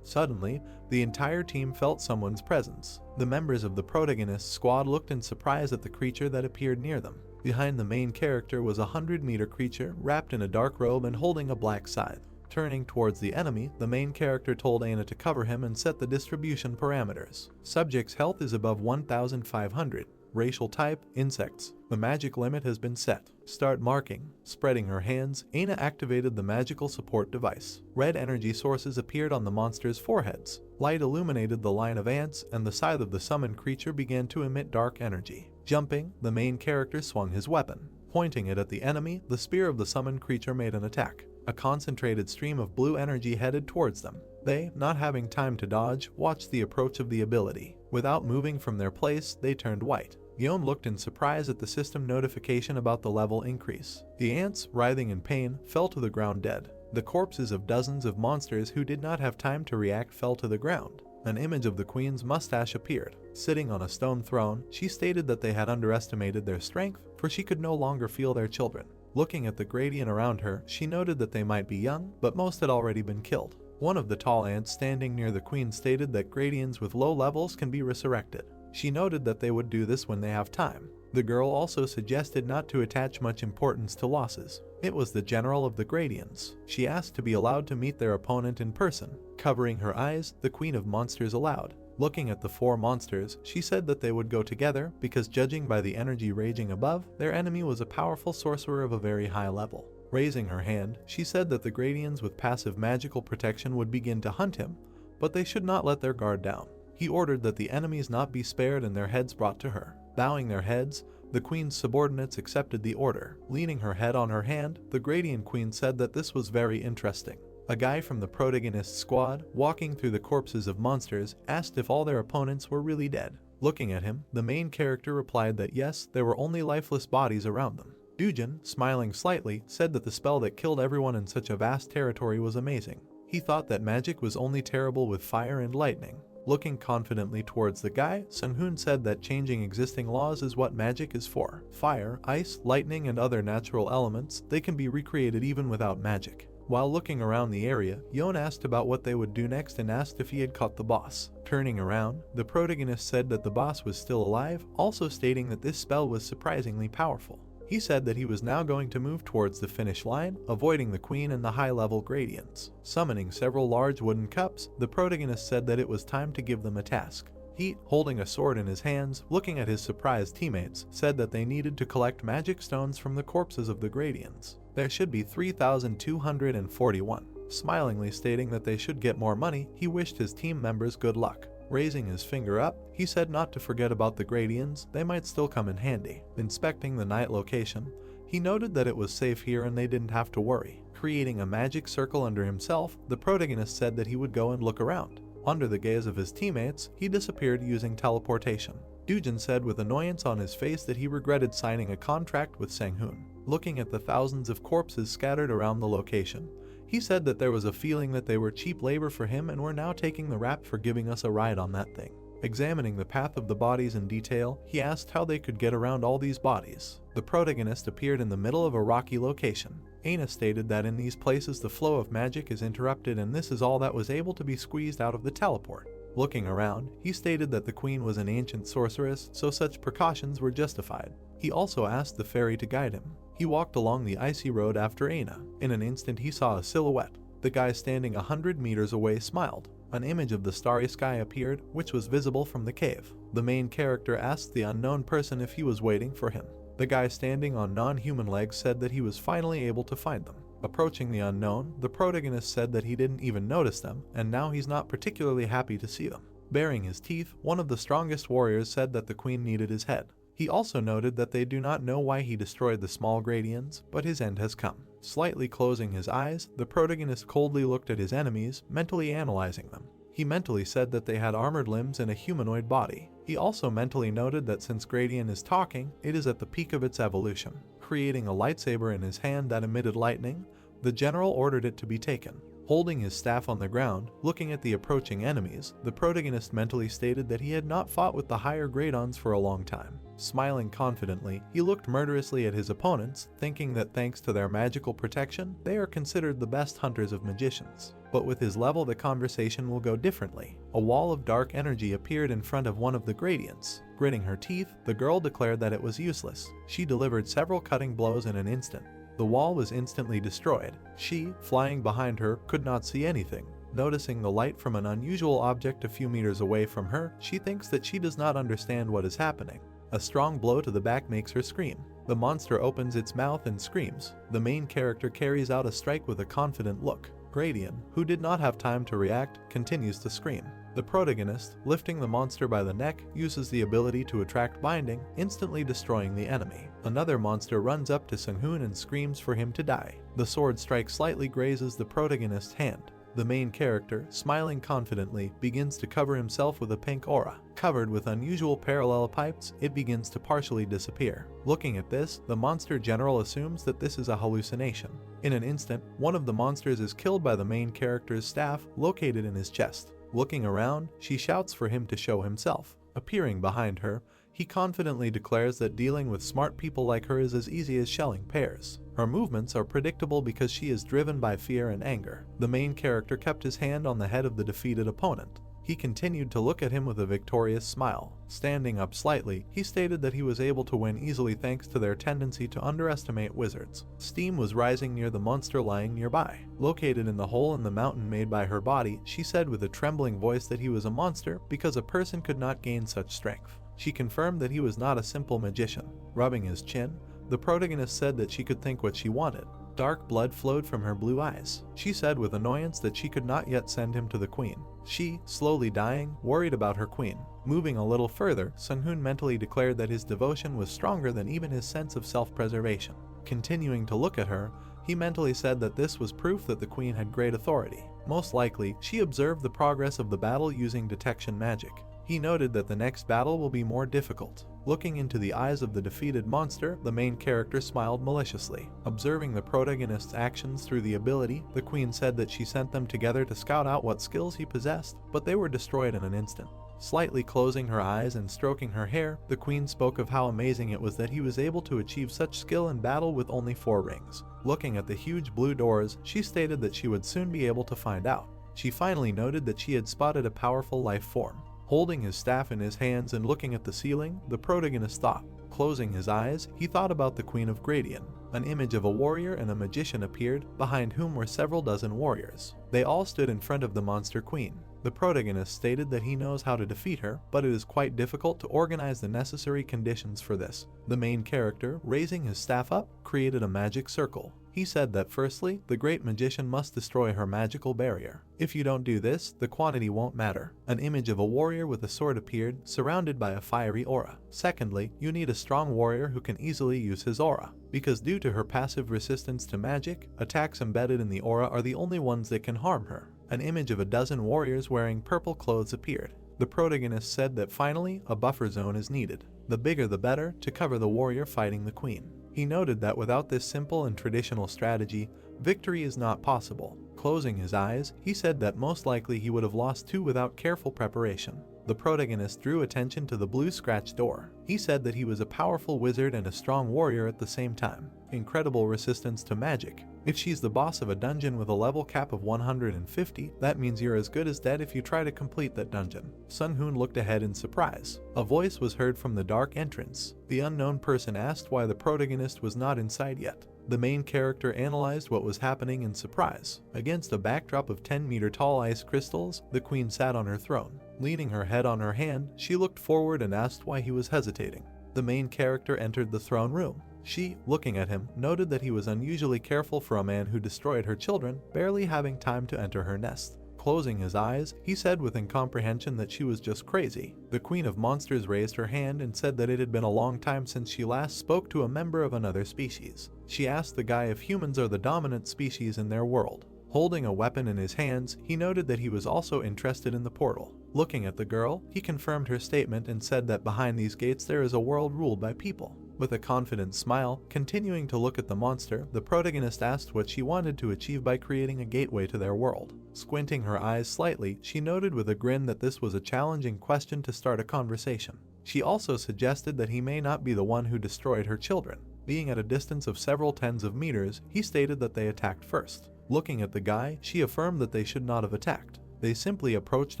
Speaker 1: Suddenly, the entire team felt someone's presence. The members of the protagonist's squad looked in surprise at the creature that appeared near them. Behind the main character was a 100-meter creature wrapped in a dark robe and holding a black scythe. Turning towards the enemy, the main character told Aina to cover him and set the distribution parameters. Subject's health is above 1,500. Racial type, insects. The magic limit has been set. Start marking. Spreading her hands, Aina activated the magical support device. Red energy sources appeared on the monsters' foreheads. Light illuminated the line of ants, and the scythe of the summoned creature began to emit dark energy. Jumping, the main character swung his weapon. Pointing it at the enemy, the spear of the summoned creature made an attack. A concentrated stream of blue energy headed towards them. They, not having time to dodge, watched the approach of the ability. Without moving from their place, they turned white. Yon looked in surprise at the system notification about the level increase. The ants, writhing in pain, fell to the ground dead. The corpses of dozens of monsters who did not have time to react fell to the ground. An image of the queen's mustache appeared. Sitting on a stone throne, she stated that they had underestimated their strength, for she could no longer feel their children. Looking at the gradient around her, she noted that they might be young, but most had already been killed. One of the tall ants standing near the queen stated that gradients with low levels can be resurrected. She noted that they would do this when they have time. The girl also suggested not to attach much importance to losses. It was the general of the Gradients. She asked to be allowed to meet their opponent in person. Covering her eyes, the queen of monsters allowed. Looking at the four monsters, she said that they would go together because judging by the energy raging above, their enemy was a powerful sorcerer of a very high level. Raising her hand, she said that the Gradients with passive magical protection would begin to hunt him, but they should not let their guard down. He ordered that the enemies not be spared and their heads brought to her. Bowing their heads, the queen's subordinates accepted the order. Leaning her head on her hand, the Gradient queen said that this was very interesting. A guy from the protagonist's squad, walking through the corpses of monsters, asked if all their opponents were really dead. Looking at him, the main character replied that yes, there were only lifeless bodies around them. Dujin, smiling slightly, said that the spell that killed everyone in such a vast territory was amazing. He thought that magic was only terrible with fire and lightning. Looking confidently towards the guy, Sunhoon said that changing existing laws is what magic is for. Fire, ice, lightning, and other natural elements, they can be recreated even without magic. While looking around the area, Yon asked about what they would do next and asked if he had caught the boss. Turning around, the protagonist said that the boss was still alive, also stating that this spell was surprisingly powerful. He said that he was now going to move towards the finish line, avoiding the queen and the high-level gradients. Summoning several large wooden cups, the protagonist said that it was time to give them a task. He, holding a sword in his hands, looking at his surprised teammates, said that they needed to collect magic stones from the corpses of the gradients. There should be 3,241. Smilingly stating that they should get more money, he wished his team members good luck. Raising his finger up, he said not to forget about the gradients, they might still come in handy. Inspecting the night location, he noted that it was safe here and they didn't have to worry. Creating a magic circle under himself, the protagonist said that he would go and look around. Under the gaze of his teammates, he disappeared using teleportation. Dujin said with annoyance on his face that he regretted signing a contract with Sanghoon. Looking at the thousands of corpses scattered around the location, he said that there was a feeling that they were cheap labor for him and were now taking the rap for giving us a ride on that thing. Examining the path of the bodies in detail, he asked how they could get around all these bodies. The protagonist appeared in the middle of a rocky location. Aina stated that in these places the flow of magic is interrupted and this is all that was able to be squeezed out of the teleport. Looking around, he stated that the queen was an ancient sorceress, so such precautions were justified. He also asked the fairy to guide him. He walked along the icy road after Aina. In an instant he saw a silhouette. The guy standing 100 meters away smiled. An image of the starry sky appeared, which was visible from the cave. The main character asked the unknown person if he was waiting for him. The guy standing on non-human legs said that he was finally able to find them. Approaching the unknown, the protagonist said that he didn't even notice them, and now he's not particularly happy to see them. Baring his teeth, one of the strongest warriors said that the queen needed his head. He also noted that they do not know why he destroyed the small gradients, but his end has come. Slightly closing his eyes, the protagonist coldly looked at his enemies, mentally analyzing them. He mentally said that they had armored limbs and a humanoid body. He also mentally noted that since Gradient is talking, it is at the peak of its evolution. Creating a lightsaber in his hand that emitted lightning, the general ordered it to be taken. Holding his staff on the ground, looking at the approaching enemies, the protagonist mentally stated that he had not fought with the higher Gradons for a long time. Smiling confidently, he looked murderously at his opponents, thinking that thanks to their magical protection, they are considered the best hunters of magicians. But with his level, the conversation will go differently. A wall of dark energy appeared in front of one of the gradients. Gritting her teeth, the girl declared that it was useless. She delivered several cutting blows in an instant. The wall was instantly destroyed. She, flying behind her, could not see anything. Noticing the light from an unusual object a few meters away from her, she thinks that she does not understand what is happening. A strong blow to the back makes her scream. The monster opens its mouth and screams. The main character carries out a strike with a confident look. Gradient, who did not have time to react, continues to scream. The protagonist, lifting the monster by the neck, uses the ability to attract binding, instantly destroying the enemy. Another monster runs up to Sang-hoon and screams for him to die. The sword strike slightly grazes the protagonist's hand. The main character, smiling confidently, begins to cover himself with a pink aura. Covered with unusual parallelepipes, it begins to partially disappear. Looking at this, the monster general assumes that this is a hallucination. In an instant, one of the monsters is killed by the main character's staff, located in his chest. Looking around, she shouts for him to show himself. Appearing behind her, he confidently declares that dealing with smart people like her is as easy as shelling pears. Her movements are predictable because she is driven by fear and anger. The main character kept his hand on the head of the defeated opponent. He continued to look at him with a victorious smile. Standing up slightly, he stated that he was able to win easily thanks to their tendency to underestimate wizards. Steam was rising near the monster lying nearby. Located in the hole in the mountain made by her body, she said with a trembling voice that he was a monster because a person could not gain such strength. She confirmed that he was not a simple magician. Rubbing his chin, the protagonist said that she could think what she wanted. Dark blood flowed from her blue eyes. She said with annoyance that she could not yet send him to the queen. She, slowly dying, worried about her queen. Moving a little further, Sang-hoon mentally declared that his devotion was stronger than even his sense of self-preservation. Continuing to look at her, he mentally said that this was proof that the queen had great authority. Most likely, she observed the progress of the battle using detection magic. He noted that the next battle will be more difficult. Looking into the eyes of the defeated monster, the main character smiled maliciously. Observing the protagonist's actions through the ability, the queen said that she sent them together to scout out what skills he possessed, but they were destroyed in an instant. Slightly closing her eyes and stroking her hair, the queen spoke of how amazing it was that he was able to achieve such skill in battle with only 4 rings. Looking at the huge blue doors, she stated that she would soon be able to find out. She finally noted that she had spotted a powerful life form. Holding his staff in his hands and looking at the ceiling, the protagonist thought. Closing his eyes, he thought about the Queen of Gradient. An image of a warrior and a magician appeared, behind whom were several dozen warriors. They all stood in front of the monster queen. The protagonist stated that he knows how to defeat her, but it is quite difficult to organize the necessary conditions for this. The main character, raising his staff up, created a magic circle. He said that firstly, the great magician must destroy her magical barrier. If you don't do this, the quantity won't matter. An image of a warrior with a sword appeared, surrounded by a fiery aura. Secondly, you need a strong warrior who can easily use his aura, because due to her passive resistance to magic, attacks embedded in the aura are the only ones that can harm her. An image of a dozen warriors wearing purple clothes appeared. The protagonist said that finally, a buffer zone is needed. The bigger the better, to cover the warrior fighting the queen. He noted that without this simple and traditional strategy, victory is not possible. Closing his eyes, he said that most likely he would have lost 2 without careful preparation. The protagonist drew attention to the blue scratch door. He said that he was a powerful wizard and a strong warrior at the same time. Incredible resistance to magic. If she's the boss of a dungeon with a level cap of 150, that means you're as good as dead if you try to complete that dungeon. Sang-hoon looked ahead in surprise. A voice was heard from the dark entrance. The unknown person asked why the protagonist was not inside yet. The main character analyzed what was happening in surprise. Against a backdrop of 10-meter-tall ice crystals, the queen sat on her throne. Leaning her head on her hand, she looked forward and asked why he was hesitating. The main character entered the throne room. She, looking at him, noted that he was unusually careful for a man who destroyed her children, barely having time to enter her nest. closing his eyes, he said with incomprehension that she was just crazy. The Queen of Monsters raised her hand and said that it had been a long time since she last spoke to a member of another species. She asked the guy if humans are the dominant species in their world. Holding a weapon in his hands, he noted that he was also interested in the portal. Looking at the girl, he confirmed her statement and said that behind these gates there is a world ruled by people. With a confident smile, continuing to look at the monster, the protagonist asked what she wanted to achieve by creating a gateway to their world. Squinting her eyes slightly, she noted with a grin that this was a challenging question to start a conversation. She also suggested that he may not be the one who destroyed her children. Being at a distance of several tens of meters, he stated that they attacked first. Looking at the guy, she affirmed that they should not have attacked. They simply approached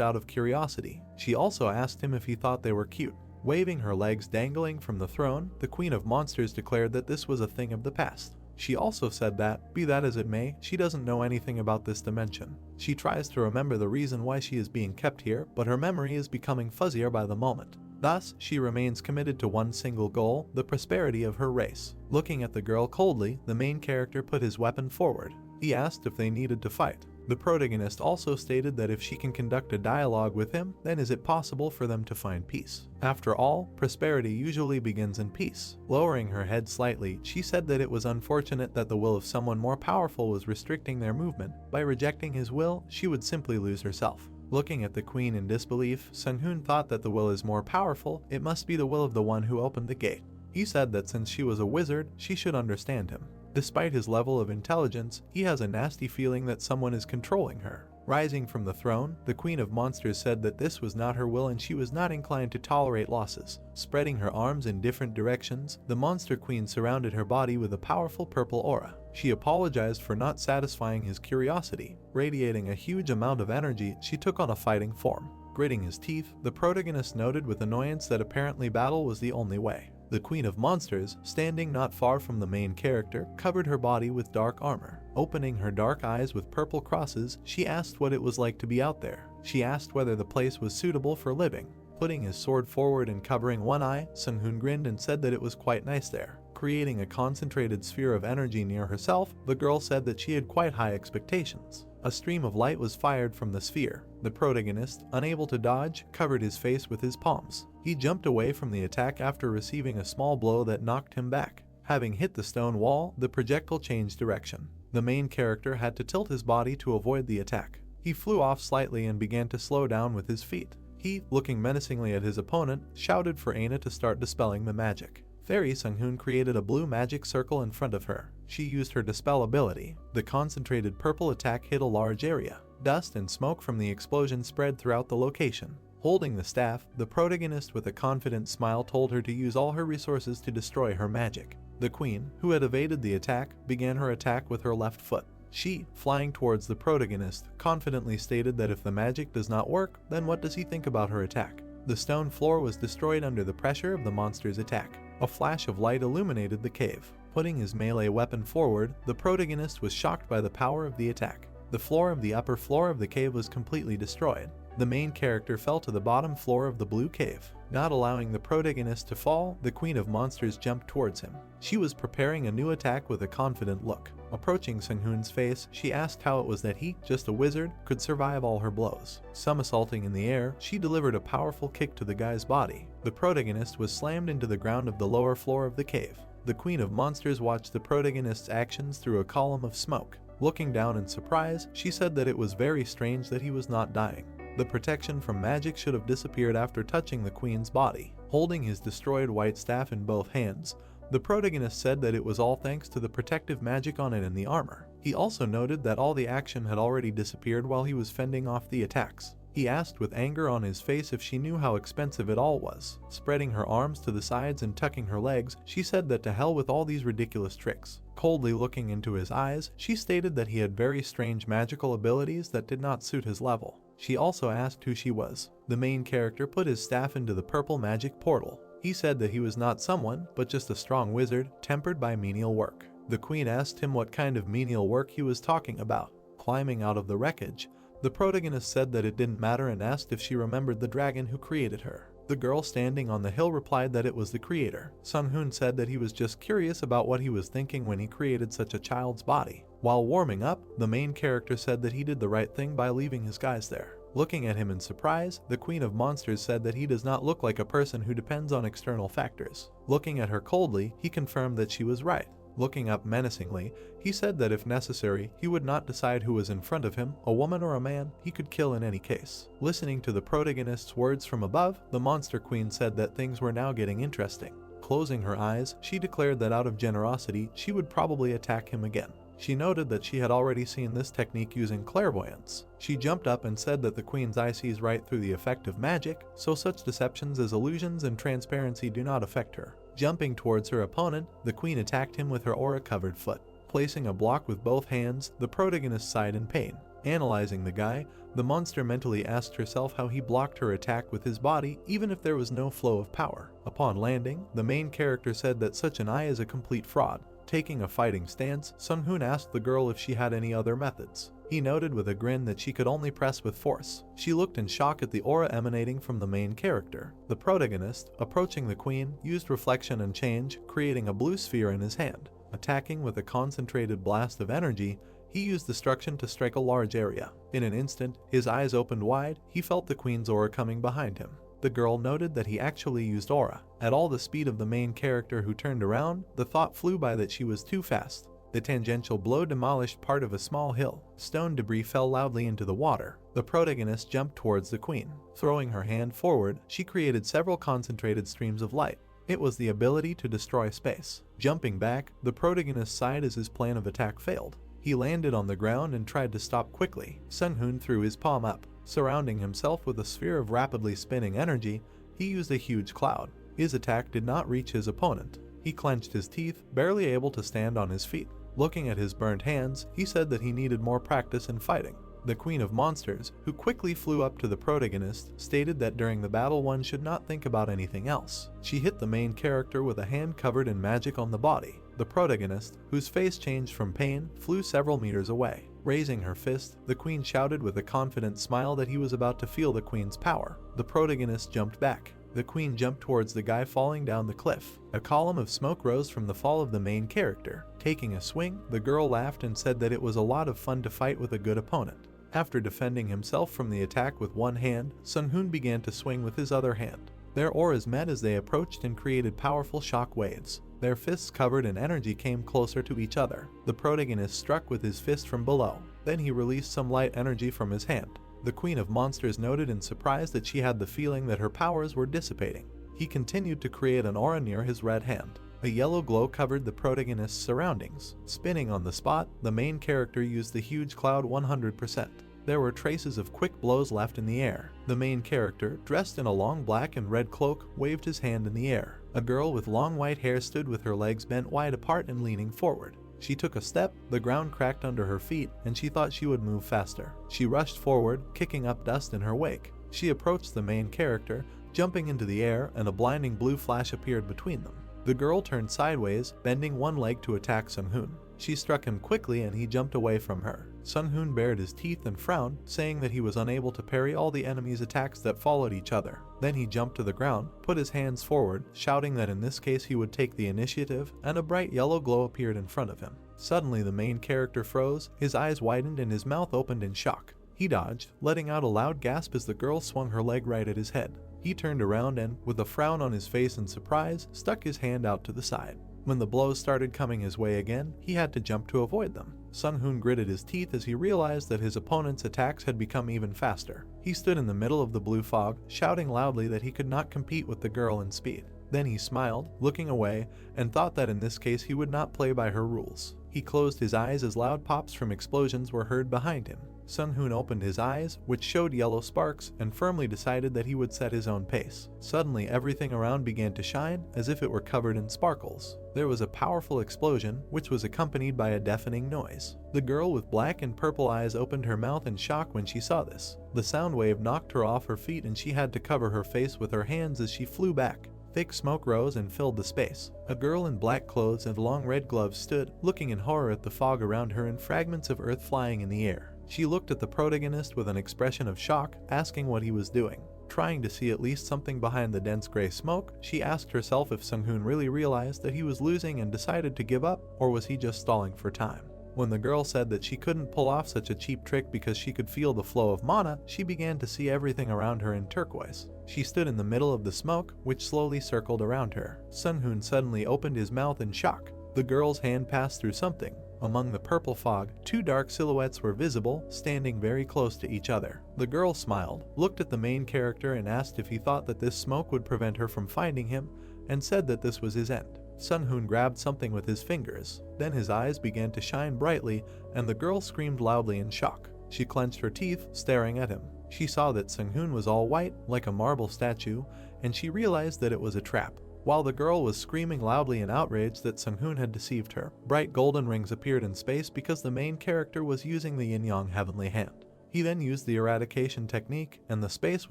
Speaker 1: out of curiosity. She also asked him if he thought they were cute. Waving her legs dangling from the throne, the Queen of Monsters declared that this was a thing of the past. She also said that, be that as it may, she doesn't know anything about this dimension. She tries to remember the reason why she is being kept here, but her memory is becoming fuzzier by the moment. Thus, she remains committed to one single goal, the prosperity of her race. Looking at the girl coldly, the main character put his weapon forward. He asked if they needed to fight. The protagonist also stated that if she can conduct a dialogue with him, then is it possible for them to find peace. After all, prosperity usually begins in peace. Lowering her head slightly, she said that it was unfortunate that the will of someone more powerful was restricting their movement. By rejecting his will, she would simply lose herself. Looking at the queen in disbelief, Sang-hoon thought that the will is more powerful, it must be the will of the one who opened the gate. He said that since she was a wizard, she should understand him. Despite his level of intelligence, he has a nasty feeling that someone is controlling her. Rising from the throne, the Queen of Monsters said that this was not her will and she was not inclined to tolerate losses. Spreading her arms in different directions, the Monster Queen surrounded her body with a powerful purple aura. She apologized for not satisfying his curiosity. Radiating a huge amount of energy, she took on a fighting form. Gritting his teeth, the protagonist noted with annoyance that apparently battle was the only way. The Queen of Monsters, standing not far from the main character, covered her body with dark armor. Opening her dark eyes with purple crosses, she asked what it was like to be out there. She asked whether the place was suitable for living. Putting his sword forward and covering one eye, Sang-hoon grinned and said that it was quite nice there. Creating a concentrated sphere of energy near herself, the girl said that she had quite high expectations. A stream of light was fired from the sphere. The protagonist, unable to dodge, covered his face with his palms. He jumped away from the attack after receiving a small blow that knocked him back. Having hit the stone wall, the projectile changed direction. The main character had to tilt his body to avoid the attack. He flew off slightly and began to slow down with his feet. He, looking menacingly at his opponent, shouted for Aina to start dispelling the magic. Fairy Sang-hoon created a blue magic circle in front of her. She used her dispel ability. The concentrated purple attack hit a large area. Dust and smoke from the explosion spread throughout the location. Holding the staff, the protagonist with a confident smile told her to use all her resources to destroy her magic. The queen, who had evaded the attack, began her attack with her left foot. She, flying towards the protagonist, confidently stated that if the magic does not work, then what does he think about her attack? The stone floor was destroyed under the pressure of the monster's attack. A flash of light illuminated the cave. Putting his melee weapon forward, the protagonist was shocked by the power of the attack. The floor of the upper floor of the cave was completely destroyed. The main character fell to the bottom floor of the blue cave. Not allowing the protagonist to fall, the Queen of Monsters jumped towards him. She was preparing a new attack with a confident look. Approaching Sang-hoon's face, she asked how it was that he, just a wizard, could survive all her blows. Somersaulting in the air, she delivered a powerful kick to the guy's body. The protagonist was slammed into the ground of the lower floor of the cave. The Queen of Monsters watched the protagonist's actions through a column of smoke. Looking down in surprise, she said that it was very strange that he was not dying. The protection from magic should have disappeared after touching the queen's body. Holding his destroyed white staff in both hands, the protagonist said that it was all thanks to the protective magic on it and the armor. He also noted that all the action had already disappeared while he was fending off the attacks. He asked with anger on his face if she knew how expensive it all was. Spreading her arms to the sides and tucking her legs, she said that to hell with all these ridiculous tricks. Coldly looking into his eyes, she stated that he had very strange magical abilities that did not suit his level. She also asked who she was. The main character put his staff into the purple magic portal. He said that he was not someone, but just a strong wizard, tempered by menial work. The queen asked him what kind of menial work he was talking about. Climbing out of the wreckage, the protagonist said that it didn't matter and asked if she remembered the dragon who created her. The girl standing on the hill replied that it was the creator. Sung-hoon said that he was just curious about what he was thinking when he created such a child's body. While warming up, the main character said that he did the right thing by leaving his guys there. Looking at him in surprise, the Queen of Monsters said that he does not look like a person who depends on external factors. Looking at her coldly, he confirmed that she was right. Looking up menacingly, he said that if necessary, he would not decide who was in front of him, a woman or a man, he could kill in any case. Listening to the protagonist's words from above, the Monster Queen said that things were now getting interesting. Closing her eyes, she declared that out of generosity, she would probably attack him again. She noted that she had already seen this technique using clairvoyance. She jumped up and said that the queen's eye sees right through the effect of magic, so such deceptions as illusions and transparency do not affect her. Jumping towards her opponent, the queen attacked him with her aura-covered foot. Placing a block with both hands, the protagonist sighed in pain. Analyzing the guy, the monster mentally asked herself how he blocked her attack with his body even if there was no flow of power. Upon landing, the main character said that such an eye is a complete fraud. Taking a fighting stance, Sung-hoon asked the girl if she had any other methods. He noted with a grin that she could only press with force. She looked in shock at the aura emanating from the main character. The protagonist, approaching the queen, used reflection and change, creating a blue sphere in his hand. Attacking with a concentrated blast of energy, he used destruction to strike a large area. In an instant, his eyes opened wide, he felt the queen's aura coming behind him. The girl noted that he actually used aura. At all the speed of the main character who turned around, the thought flew by that she was too fast. The tangential blow demolished part of a small hill. Stone debris fell loudly into the water. The protagonist jumped towards the queen. Throwing her hand forward, she created several concentrated streams of light. It was the ability to destroy space. Jumping back, the protagonist sighed as his plan of attack failed. He landed on the ground and tried to stop quickly. Sung-hoon threw his palm up. Surrounding himself with a sphere of rapidly spinning energy, he used a huge cloud. His attack did not reach his opponent. He clenched his teeth, barely able to stand on his feet. Looking at his burnt hands, he said that he needed more practice in fighting. The Queen of Monsters, who quickly flew up to the protagonist, stated that during the battle one should not think about anything else. She hit the main character with a hand covered in magic on the body. The protagonist, whose face changed from pain, flew several meters away. Raising her fist, the queen shouted with a confident smile that he was about to feel the queen's power. The protagonist jumped back. The queen jumped towards the guy falling down the cliff. A column of smoke rose from the fall of the main character. Taking a swing, the girl laughed and said that it was a lot of fun to fight with a good opponent. After defending himself from the attack with one hand, Sung-hoon began to swing with his other hand. Their auras met as they approached and created powerful shock waves. Their fists covered in energy came closer to each other. The protagonist struck with his fist from below. Then he released some light energy from his hand. The Queen of Monsters noted in surprise that she had the feeling that her powers were dissipating. He continued to create an aura near his red hand. A yellow glow covered the protagonist's surroundings. Spinning on the spot, the main character used the huge cloud 100%. There were traces of quick blows left in the air. The main character, dressed in a long black and red cloak, waved his hand in the air. A girl with long white hair stood with her legs bent wide apart and leaning forward. She took a step, the ground cracked under her feet, and she thought she would move faster. She rushed forward, kicking up dust in her wake. She approached the main character, jumping into the air, and a blinding blue flash appeared between them. The girl turned sideways, bending one leg to attack Sung-hoon. She struck him quickly and he jumped away from her. Sung-hoon bared his teeth and frowned, saying that he was unable to parry all the enemy's attacks that followed each other. Then he jumped to the ground, put his hands forward, shouting that in this case he would take the initiative, and a bright yellow glow appeared in front of him. Suddenly the main character froze, his eyes widened and his mouth opened in shock. He dodged, letting out a loud gasp as the girl swung her leg right at his head. He turned around and, with a frown on his face in surprise, stuck his hand out to the side. When the blows started coming his way again, he had to jump to avoid them. Sung-hoon gritted his teeth as he realized that his opponent's attacks had become even faster. He stood in the middle of the blue fog, shouting loudly that he could not compete with the girl in speed. Then he smiled, looking away, and thought that in this case he would not play by her rules. He closed his eyes as loud pops from explosions were heard behind him. Sung-hoon opened his eyes, which showed yellow sparks, and firmly decided that he would set his own pace. Suddenly everything around began to shine, as if it were covered in sparkles. There was a powerful explosion, which was accompanied by a deafening noise. The girl with black and purple eyes opened her mouth in shock when she saw this. The sound wave knocked her off her feet and she had to cover her face with her hands as she flew back. Thick smoke rose and filled the space. A girl in black clothes and long red gloves stood, looking in horror at the fog around her and fragments of earth flying in the air. She looked at the protagonist with an expression of shock, asking what he was doing. Trying to see at least something behind the dense gray smoke, she asked herself if Sung-hoon really realized that he was losing and decided to give up, or was he just stalling for time. When the girl said that she couldn't pull off such a cheap trick because she could feel the flow of mana, she began to see everything around her in turquoise. She stood in the middle of the smoke, which slowly circled around her. Sung-hoon suddenly opened his mouth in shock. The girl's hand passed through something. Among the purple fog, two dark silhouettes were visible, standing very close to each other. The girl smiled, looked at the main character and asked if he thought that this smoke would prevent her from finding him, and said that this was his end. Sung-hoon grabbed something with his fingers. Then his eyes began to shine brightly, and the girl screamed loudly in shock. She clenched her teeth, staring at him. She saw that Sung-hoon was all white, like a marble statue, and she realized that it was a trap. While the girl was screaming loudly in outrage that Sung-hoon had deceived her, bright golden rings appeared in space because the main character was using the yin-yang heavenly hand. He then used the eradication technique, and the space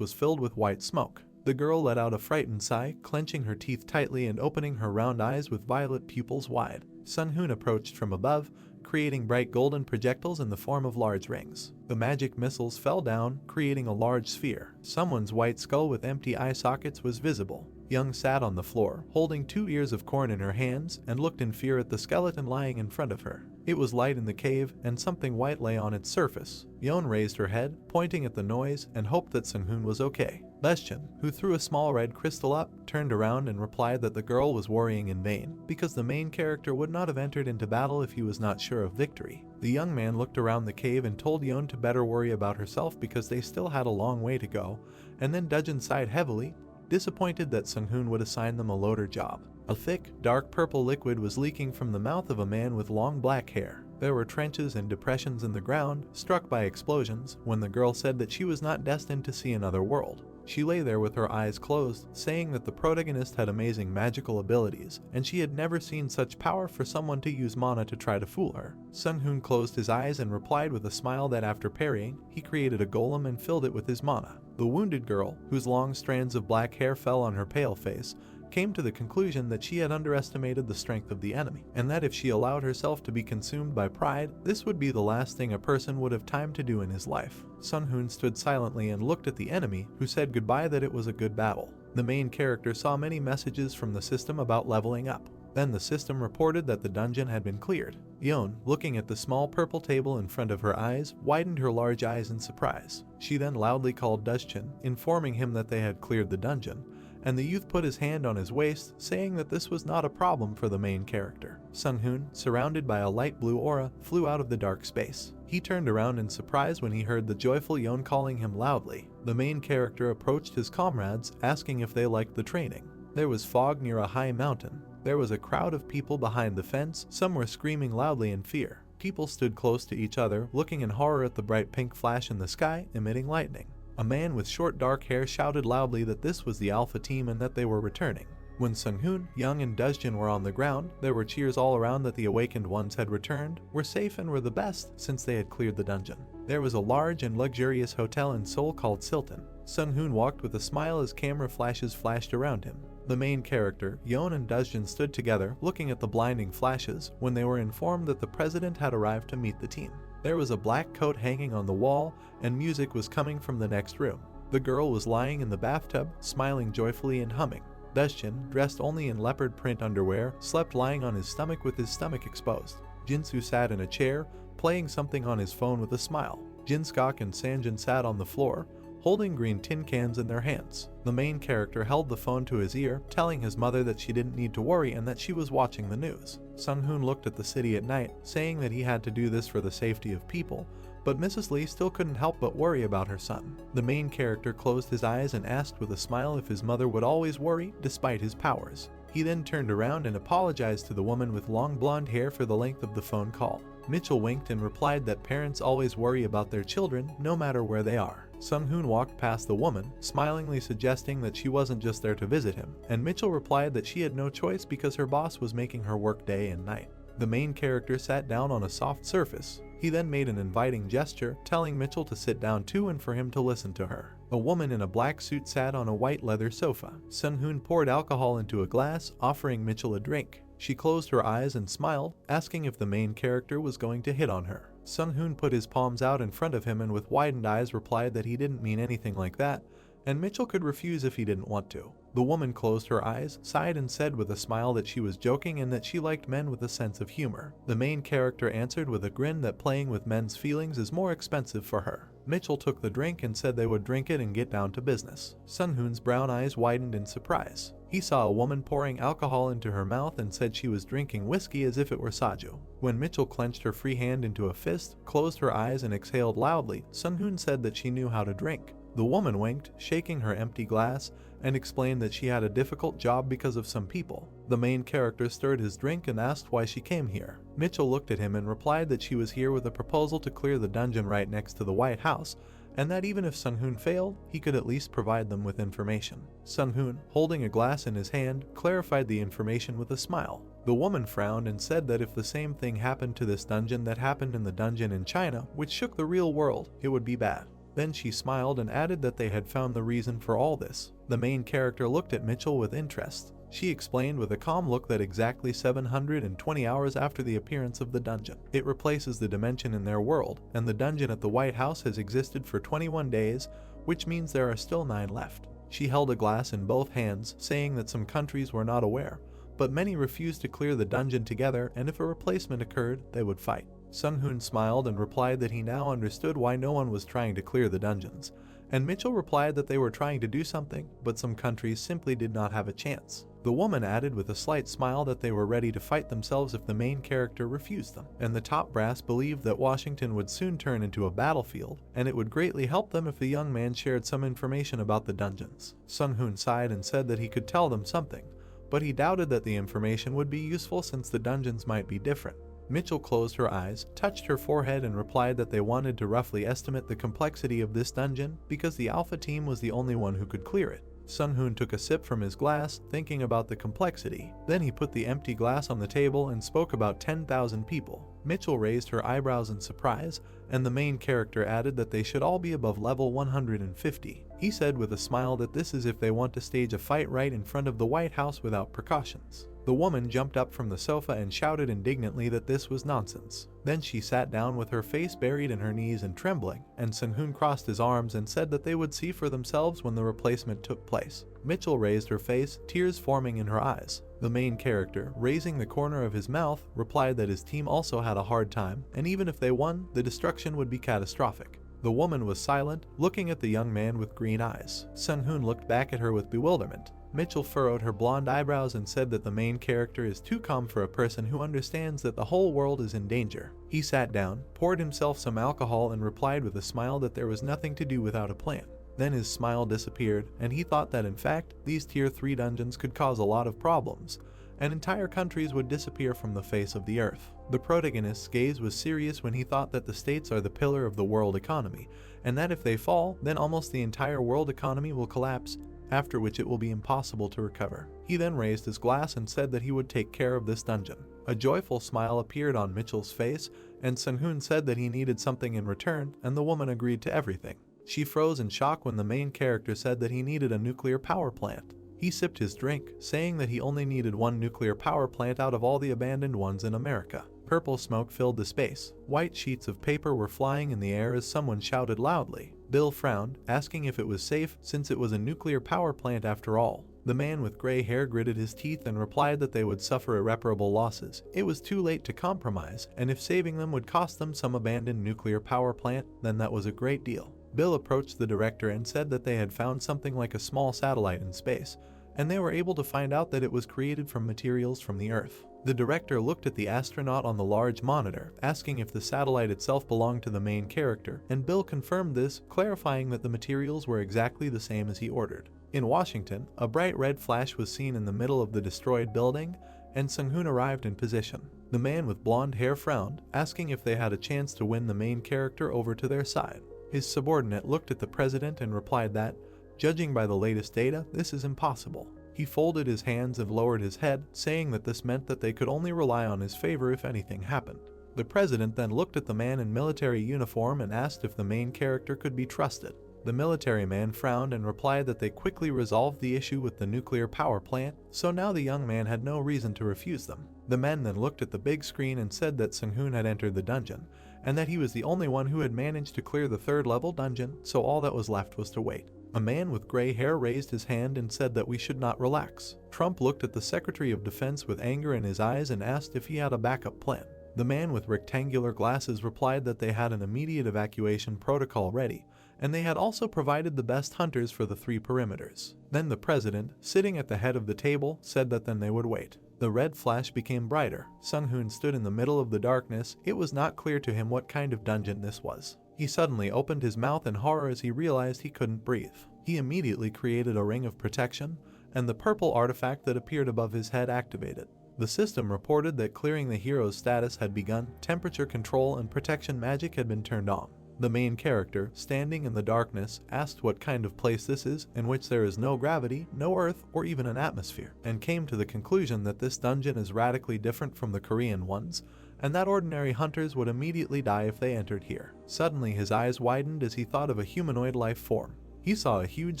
Speaker 1: was filled with white smoke. The girl let out a frightened sigh, clenching her teeth tightly and opening her round eyes with violet pupils wide. Sung-hoon approached from above, creating bright golden projectiles in the form of large rings. The magic missiles fell down, creating a large sphere. Someone's white skull with empty eye sockets was visible. Young sat on the floor, holding 2 ears of corn in her hands, and looked in fear at the skeleton lying in front of her. It was light in the cave, and something white lay on its surface. Yeon raised her head, pointing at the noise, and hoped that Sung-hoon was okay. Daeschin, who threw a small red crystal up, turned around and replied that the girl was worrying in vain, because the main character would not have entered into battle if he was not sure of victory. The young man looked around the cave and told Yeon to better worry about herself because they still had a long way to go, and then Daeschin sighed heavily, disappointed that Sung-hoon would assign them a loader job. A thick, dark purple liquid was leaking from the mouth of a man with long black hair. There were trenches and depressions in the ground, struck by explosions, when the girl said that she was not destined to see another world. She lay there with her eyes closed, saying that the protagonist had amazing magical abilities, and she had never seen such power for someone to use mana to try to fool her. Sung-hoon closed his eyes and replied with a smile that after parrying, he created a golem and filled it with his mana. The wounded girl, whose long strands of black hair fell on her pale face, came to the conclusion that she had underestimated the strength of the enemy, and that if she allowed herself to be consumed by pride, this would be the last thing a person would have time to do in his life. Sung-hoon stood silently and looked at the enemy, who said goodbye that it was a good battle. The main character saw many messages from the system about leveling up. Then the system reported that the dungeon had been cleared. Yeon, looking at the small purple table in front of her eyes, widened her large eyes in surprise. She then loudly called Daeschin, informing him that they had cleared the dungeon, and the youth put his hand on his waist, saying that this was not a problem for the main character. Sung-hoon, surrounded by a light blue aura, flew out of the dark space. He turned around in surprise when he heard the joyful Yeon calling him loudly. The main character approached his comrades, asking if they liked the training. There was fog near a high mountain. There was a crowd of people behind the fence, some were screaming loudly in fear. People stood close to each other, looking in horror at the bright pink flash in the sky, emitting lightning. A man with short dark hair shouted loudly that this was the Alpha team and that they were returning. When Sung-hoon, Young, and Daeschin were on the ground, there were cheers all around that the awakened ones had returned, were safe and were the best since they had cleared the dungeon. There was a large and luxurious hotel in Seoul called Silton. Sung-hoon walked with a smile as camera flashes flashed around him. The main character, Yeon, and Daeschin stood together, looking at the blinding flashes, when they were informed that the president had arrived to meet the team. There was a black coat hanging on the wall, and music was coming from the next room. The girl was lying in the bathtub, smiling joyfully and humming. Daeschin, dressed only in leopard print underwear, slept lying on his stomach with his stomach exposed. Jinsu sat in a chair, playing something on his phone with a smile. Jinskok and Sanjin sat on the floor, holding green tin cans in their hands. The main character held the phone to his ear, telling his mother that she didn't need to worry and that she was watching the news. Sung-hoon looked at the city at night, saying that he had to do this for the safety of people, but Mrs. Lee still couldn't help but worry about her son. The main character closed his eyes and asked with a smile if his mother would always worry, despite his powers. He then turned around and apologized to the woman with long blonde hair for the length of the phone call. Mitchell winked and replied that parents always worry about their children, no matter where they are. Sung-hoon walked past the woman, smilingly suggesting that she wasn't just there to visit him, and Mitchell replied that she had no choice because her boss was making her work day and night. The main character sat down on a soft surface. He then made an inviting gesture, telling Mitchell to sit down too and for him to listen to her. A woman in a black suit sat on a white leather sofa. Sung-hoon poured alcohol into a glass, offering Mitchell a drink. She closed her eyes and smiled, asking if the main character was going to hit on her. Sung-hoon put his palms out in front of him and with widened eyes replied that he didn't mean anything like that, and Mitchell could refuse if he didn't want to. The woman closed her eyes, sighed and said with a smile that she was joking and that she liked men with a sense of humor. The main character answered with a grin that playing with men's feelings is more expensive for her. Mitchell took the drink and said they would drink it and get down to business. Sung-hoon's brown eyes widened in surprise. He saw a woman pouring alcohol into her mouth and said she was drinking whiskey as if it were saju. When Mitchell clenched her free hand into a fist, closed her eyes and exhaled loudly, Sung-hoon said that she knew how to drink. The woman winked, shaking her empty glass, and explained that she had a difficult job because of some people. The main character stirred his drink and asked why she came here. Mitchell looked at him and replied that she was here with a proposal to clear the dungeon right next to the White House, and that even if Sung-hoon failed, he could at least provide them with information. Sung-hoon, holding a glass in his hand, clarified the information with a smile. The woman frowned and said that if the same thing happened to this dungeon that happened in the dungeon in China, which shook the real world, it would be bad. Then she smiled and added that they had found the reason for all this. The main character looked at Mitchell with interest. She explained with a calm look that exactly 720 hours after the appearance of the dungeon, it replaces the dimension in their world, and the dungeon at the White House has existed for 21 days, which means there are still 9 left. She held a glass in both hands, saying that some countries were not aware, but many refused to clear the dungeon together, and if a replacement occurred, they would fight. Sung-hoon smiled and replied that he now understood why no one was trying to clear the dungeons, and Mitchell replied that they were trying to do something, but some countries simply did not have a chance. The woman added with a slight smile that they were ready to fight themselves if the main character refused them, and the top brass believed that Washington would soon turn into a battlefield, and it would greatly help them if the young man shared some information about the dungeons. Sung-hoon sighed and said that he could tell them something, but he doubted that the information would be useful since the dungeons might be different. Mitchell closed her eyes, touched her forehead and replied that they wanted to roughly estimate the complexity of this dungeon because the Alpha team was the only one who could clear it. Sung-hoon took a sip from his glass, thinking about the complexity. Then he put the empty glass on the table and spoke about 10,000 people. Mitchell raised her eyebrows in surprise, and the main character added that they should all be above level 150. He said with a smile that this is if they want to stage a fight right in front of the White House without precautions. The woman jumped up from the sofa and shouted indignantly that this was nonsense. Then she sat down with her face buried in her knees and trembling, and Sung-hoon crossed his arms and said that they would see for themselves when the replacement took place. Mitchell raised her face, tears forming in her eyes. The main character, raising the corner of his mouth, replied that his team also had a hard time, and even if they won, the destruction would be catastrophic. The woman was silent, looking at the young man with green eyes. Sung-hoon looked back at her with bewilderment. Mitchell furrowed her blonde eyebrows and said that the main character is too calm for a person who understands that the whole world is in danger. He sat down, poured himself some alcohol and replied with a smile that there was nothing to do without a plan. Then his smile disappeared, and he thought that in fact, these tier 3 dungeons could cause a lot of problems, and entire countries would disappear from the face of the earth. The protagonist's gaze was serious when he thought that the states are the pillar of the world economy, and that if they fall, then almost the entire world economy will collapse, after which it will be impossible to recover. He then raised his glass and said that he would take care of this dungeon. A joyful smile appeared on Mitchell's face, and Sung-hoon said that he needed something in return, and the woman agreed to everything. She froze in shock when the main character said that he needed a nuclear power plant. He sipped his drink, saying that he only needed one nuclear power plant out of all the abandoned ones in America. Purple smoke filled the space. White sheets of paper were flying in the air as someone shouted loudly. Bill frowned, asking if it was safe since it was a nuclear power plant after all. The man with gray hair gritted his teeth and replied that they would suffer irreparable losses. It was too late to compromise, and if saving them would cost them some abandoned nuclear power plant, then that was a great deal. Bill approached the director and said that they had found something like a small satellite in space, and they were able to find out that it was created from materials from the Earth. The director looked at the astronaut on the large monitor, asking if the satellite itself belonged to the main character, and Bill confirmed this, clarifying that the materials were exactly the same as he ordered. In Washington, a bright red flash was seen in the middle of the destroyed building, and Sung-hoon arrived in position. The man with blonde hair frowned, asking if they had a chance to win the main character over to their side. His subordinate looked at the president and replied that, judging by the latest data, this is impossible. He folded his hands and lowered his head, saying that this meant that they could only rely on his favor if anything happened. The president then looked at the man in military uniform and asked if the main character could be trusted. The military man frowned and replied that they quickly resolved the issue with the nuclear power plant, so now the young man had no reason to refuse them. The men then looked at the big screen and said that Sung-hoon had entered the dungeon, and that he was the only one who had managed to clear the 3rd level dungeon, so all that was left was to wait. A man with gray hair raised his hand and said that we should not relax. Trump looked at the Secretary of Defense with anger in his eyes and asked if he had a backup plan. The man with rectangular glasses replied that they had an immediate evacuation protocol ready, and they had also provided the best hunters for the 3 perimeters. Then the president, sitting at the head of the table, said that then they would wait. The red flash became brighter. Sung-hoon stood in the middle of the darkness. It was not clear to him what kind of dungeon this was. He suddenly opened his mouth in horror as he realized he couldn't breathe. He immediately created a ring of protection, and the purple artifact that appeared above his head activated. The system reported that clearing the hero's status had begun, temperature control and protection magic had been turned on. The main character, standing in the darkness, asked what kind of place this is in which there is no gravity, no earth, or even an atmosphere, and came to the conclusion that this dungeon is radically different from the Korean ones, and that ordinary hunters would immediately die if they entered here. Suddenly his eyes widened as he thought of a humanoid life form. He saw a huge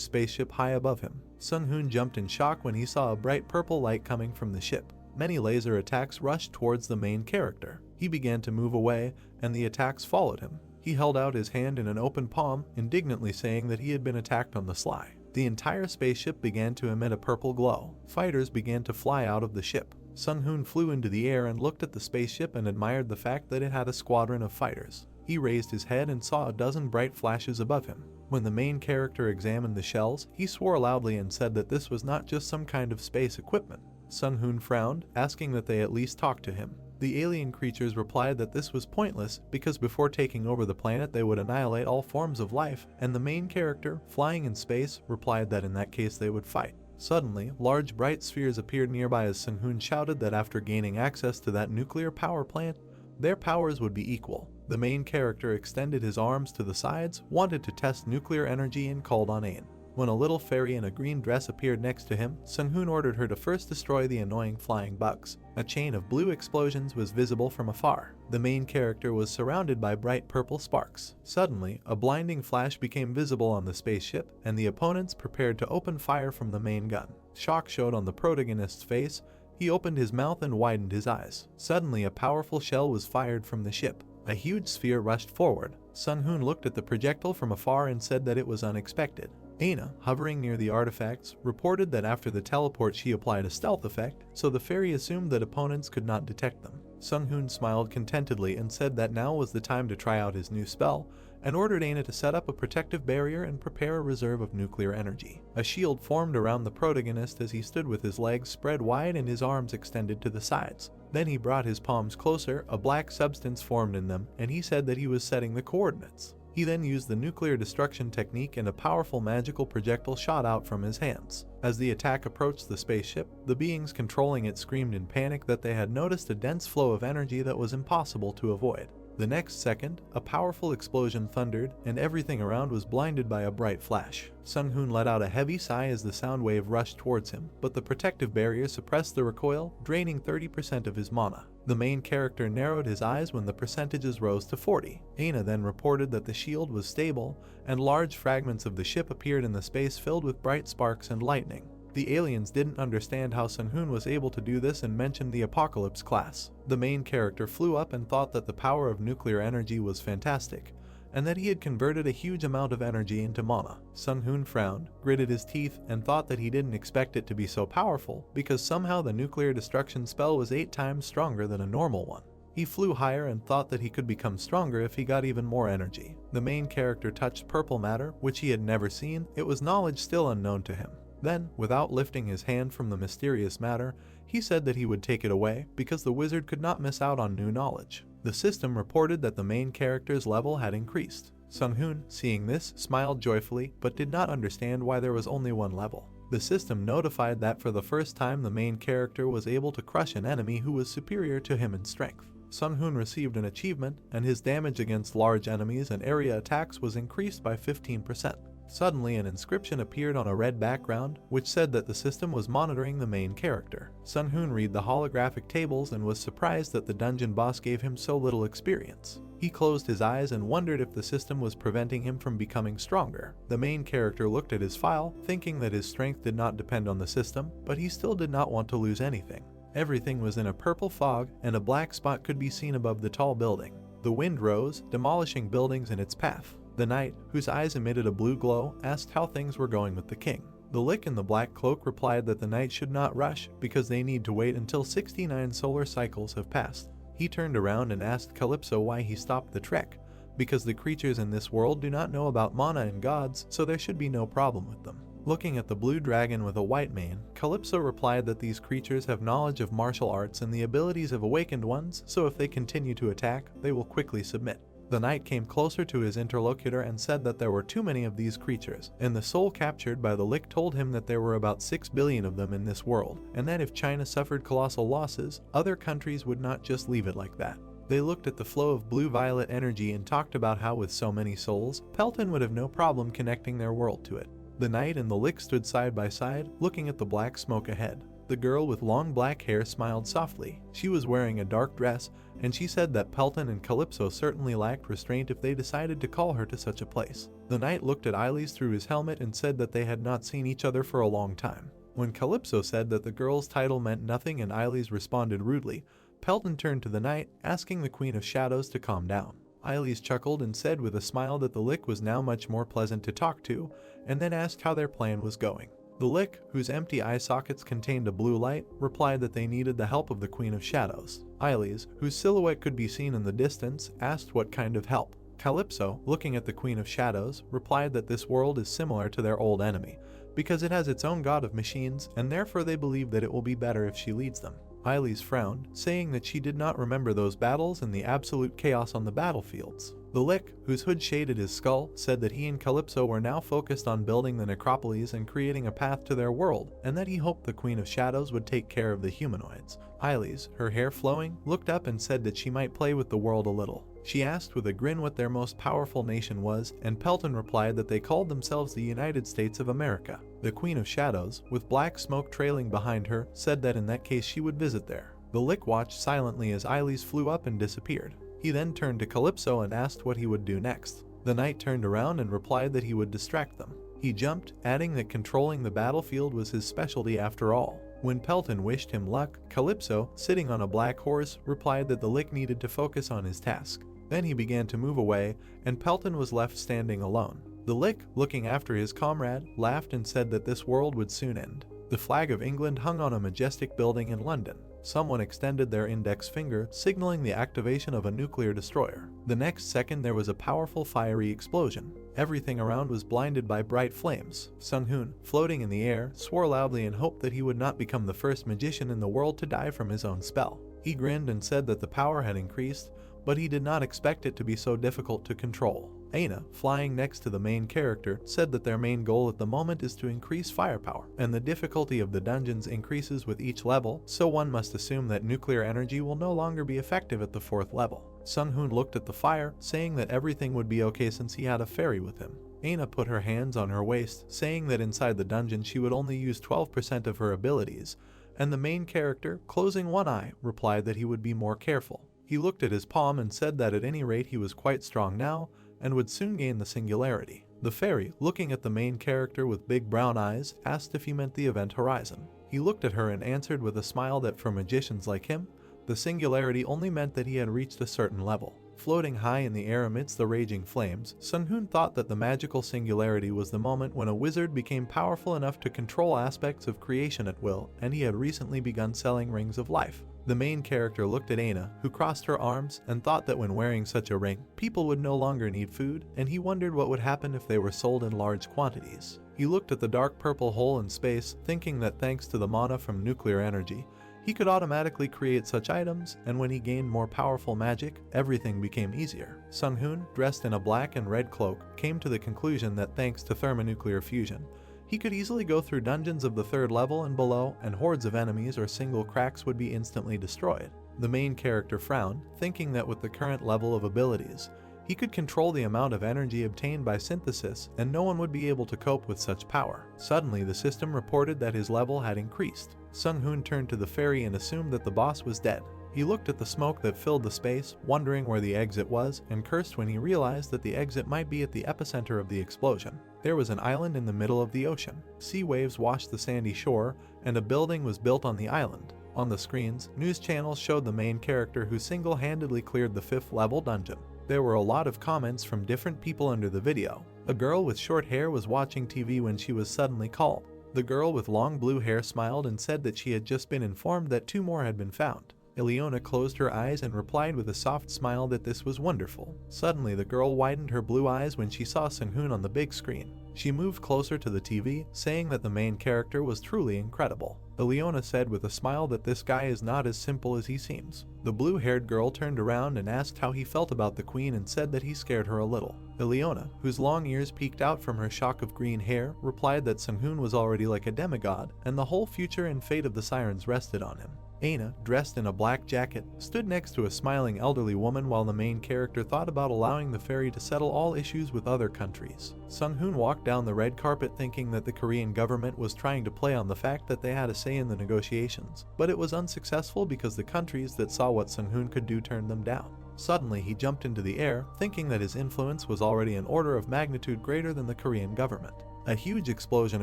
Speaker 1: spaceship high above him. Sung-hoon jumped in shock when he saw a bright purple light coming from the ship. Many laser attacks rushed towards the main character. He began to move away, and the attacks followed him. He held out his hand in an open palm, indignantly saying that he had been attacked on the sly. The entire spaceship began to emit a purple glow. Fighters began to fly out of the ship. Sung-hoon flew into the air and looked at the spaceship and admired the fact that it had a squadron of fighters. He raised his head and saw a dozen bright flashes above him. When the main character examined the shells, he swore loudly and said that this was not just some kind of space equipment. Sung-hoon frowned, asking that they at least talk to him. The alien creatures replied that this was pointless because before taking over the planet they would annihilate all forms of life, and the main character, flying in space, replied that in that case they would fight. Suddenly, large bright spheres appeared nearby as Sung-hoon shouted that after gaining access to that nuclear power plant, their powers would be equal. The main character extended his arms to the sides, wanted to test nuclear energy, and called on aid. When a little fairy in a green dress appeared next to him, Sung-hoon ordered her to first destroy the annoying flying bugs. A chain of blue explosions was visible from afar. The main character was surrounded by bright purple sparks. Suddenly, a blinding flash became visible on the spaceship, and the opponents prepared to open fire from the main gun. Shock showed on the protagonist's face. He opened his mouth and widened his eyes. Suddenly, a powerful shell was fired from the ship. A huge sphere rushed forward. Sung-hoon looked at the projectile from afar and said that it was unexpected. Aina, hovering near the artifacts, reported that after the teleport she applied a stealth effect, so the fairy assumed that opponents could not detect them. Sung-hoon smiled contentedly and said that now was the time to try out his new spell, and ordered Aina to set up a protective barrier and prepare a reserve of nuclear energy. A shield formed around the protagonist as he stood with his legs spread wide and his arms extended to the sides. Then he brought his palms closer, a black substance formed in them, and he said that he was setting the coordinates. He then used the nuclear destruction technique and a powerful magical projectile shot out from his hands. As the attack approached the spaceship, the beings controlling it screamed in panic that they had noticed a dense flow of energy that was impossible to avoid. The next second, a powerful explosion thundered, and everything around was blinded by a bright flash. Sung-hoon let out a heavy sigh as the sound wave rushed towards him, but the protective barrier suppressed the recoil, draining 30% of his mana. The main character narrowed his eyes when the percentages rose to 40. Aina then reported that the shield was stable, and large fragments of the ship appeared in the space filled with bright sparks and lightning. The aliens didn't understand how Sung-hoon was able to do this and mentioned the Apocalypse class. The main character flew up and thought that the power of nuclear energy was fantastic, and that he had converted a huge amount of energy into mana. Sung-hoon frowned, gritted his teeth, and thought that he didn't expect it to be so powerful, because somehow the nuclear destruction spell was 8 times stronger than a normal one. He flew higher and thought that he could become stronger if he got even more energy. The main character touched purple matter, which he had never seen. It was knowledge still unknown to him. Then, without lifting his hand from the mysterious matter, he said that he would take it away because the wizard could not miss out on new knowledge. The system reported that the main character's level had increased. Sung-hoon, seeing this, smiled joyfully but did not understand why there was only one level. The system notified that for the first time the main character was able to crush an enemy who was superior to him in strength. Sung-hoon received an achievement, and his damage against large enemies and area attacks was increased by 15%. Suddenly, an inscription appeared on a red background, which said that the system was monitoring the main character. Sung-hoon read the holographic tables and was surprised that the dungeon boss gave him so little experience. He closed his eyes and wondered if the system was preventing him from becoming stronger. The main character looked at his file, thinking that his strength did not depend on the system, but he still did not want to lose anything. Everything was in a purple fog, and a black spot could be seen above the tall building. The wind rose, demolishing buildings in its path. The knight, whose eyes emitted a blue glow, asked how things were going with the king. The Lick in the black cloak replied that the knight should not rush because they need to wait until 69 solar cycles have passed. He turned around and asked Calypso why he stopped the trek, because the creatures in this world do not know about mana and gods, so there should be no problem with them. Looking at the blue dragon with a white mane, Calypso replied that these creatures have knowledge of martial arts and the abilities of awakened ones, so if they continue to attack, they will quickly submit. The knight came closer to his interlocutor and said that there were too many of these creatures, and the soul captured by the Lick told him that there were about 6 billion of them in this world, and that if China suffered colossal losses, other countries would not just leave it like that. They looked at the flow of blue-violet energy and talked about how with so many souls, Pelton would have no problem connecting their world to it. The knight and the Lick stood side by side, looking at the black smoke ahead. The girl with long black hair smiled softly. She was wearing a dark dress, and she said that Pelton and Calypso certainly lacked restraint if they decided to call her to such a place. The knight looked at Eilis through his helmet and said that they had not seen each other for a long time. When Calypso said that the girl's title meant nothing and Eilis responded rudely, Pelton turned to the knight, asking the Queen of Shadows to calm down. Eilis chuckled and said with a smile that the Lick was now much more pleasant to talk to, and then asked how their plan was going. The Lick, whose empty eye sockets contained a blue light, replied that they needed the help of the Queen of Shadows. Eilis, whose silhouette could be seen in the distance, asked what kind of help. Calypso, looking at the Queen of Shadows, replied that this world is similar to their old enemy, because it has its own god of machines, and therefore they believe that it will be better if she leads them. Eilis frowned, saying that she did not remember those battles and the absolute chaos on the battlefields. The Lick, whose hood shaded his skull, said that he and Calypso were now focused on building the necropolis and creating a path to their world, and that he hoped the Queen of Shadows would take care of the humanoids. Eilis, her hair flowing, looked up and said that she might play with the world a little. She asked with a grin what their most powerful nation was, and Pelton replied that they called themselves the United States of America. The Queen of Shadows, with black smoke trailing behind her, said that in that case she would visit there. The Lick watched silently as Eilis flew up and disappeared. He then turned to Calypso and asked what he would do next. The knight turned around and replied that he would distract them. He jumped, adding that controlling the battlefield was his specialty after all. When Pelton wished him luck, Calypso, sitting on a black horse, replied that the Lick needed to focus on his task. Then he began to move away, and Pelton was left standing alone. The Lick, looking after his comrade, laughed and said that this world would soon end. The flag of England hung on a majestic building in London. Someone extended their index finger, signaling the activation of a nuclear destroyer. The next second there was a powerful fiery explosion. Everything around was blinded by bright flames. Sung-hoon, floating in the air, swore loudly and hoped that he would not become the first magician in the world to die from his own spell. He grinned and said that the power had increased, but he did not expect it to be so difficult to control. Aina, flying next to the main character, said that their main goal at the moment is to increase firepower, and the difficulty of the dungeons increases with each level, so one must assume that nuclear energy will no longer be effective at the 4th level. Sung-hoon looked at the fire, saying that everything would be okay since he had a fairy with him. Aina put her hands on her waist, saying that inside the dungeon she would only use 12% of her abilities, and the main character, closing one eye, replied that he would be more careful. He looked at his palm and said that at any rate he was quite strong now, and would soon gain the singularity. The fairy, looking at the main character with big brown eyes, asked if he meant the event horizon. He looked at her and answered with a smile that for magicians like him, the singularity only meant that he had reached a certain level. Floating high in the air amidst the raging flames, Sung-hoon thought that the magical singularity was the moment when a wizard became powerful enough to control aspects of creation at will, and he had recently begun selling rings of life. The main character looked at Aina, who crossed her arms, and thought that when wearing such a ring, people would no longer need food, and he wondered what would happen if they were sold in large quantities. He looked at the dark purple hole in space, thinking that thanks to the mana from nuclear energy, he could automatically create such items, and when he gained more powerful magic, everything became easier. Sung-hoon, dressed in a black and red cloak, came to the conclusion that thanks to thermonuclear fusion, he could easily go through dungeons of the 3rd level and below, and hordes of enemies or single cracks would be instantly destroyed. The main character frowned, thinking that with the current level of abilities, he could control the amount of energy obtained by synthesis, and no one would be able to cope with such power. Suddenly, the system reported that his level had increased. Sung-hoon turned to the fairy and assumed that the boss was dead. He looked at the smoke that filled the space, wondering where the exit was, and cursed when he realized that the exit might be at the epicenter of the explosion. There was an island in the middle of the ocean. Sea waves washed the sandy shore, and a building was built on the island. On the screens, news channels showed the main character who single-handedly cleared the 5th level dungeon. There were a lot of comments from different people under the video. A girl with short hair was watching TV when she was suddenly called. The girl with long blue hair smiled and said that she had just been informed that 2 more had been found. Ileona closed her eyes and replied with a soft smile that this was wonderful. Suddenly, the girl widened her blue eyes when she saw Sung-hoon on the big screen. She moved closer to the TV, saying that the main character was truly incredible. Ileona said with a smile that this guy is not as simple as he seems. The blue-haired girl turned around and asked how he felt about the queen and said that he scared her a little. Ileona, whose long ears peeked out from her shock of green hair, replied that Sung-hoon was already like a demigod, and the whole future and fate of the sirens rested on him. Aina, dressed in a black jacket, stood next to a smiling elderly woman while the main character thought about allowing the fairy to settle all issues with other countries. Sung-hoon walked down the red carpet thinking that the Korean government was trying to play on the fact that they had a say in the negotiations, but it was unsuccessful because the countries that saw what Sung-hoon could do turned them down. Suddenly, he jumped into the air, thinking that his influence was already an order of magnitude greater than the Korean government. A huge explosion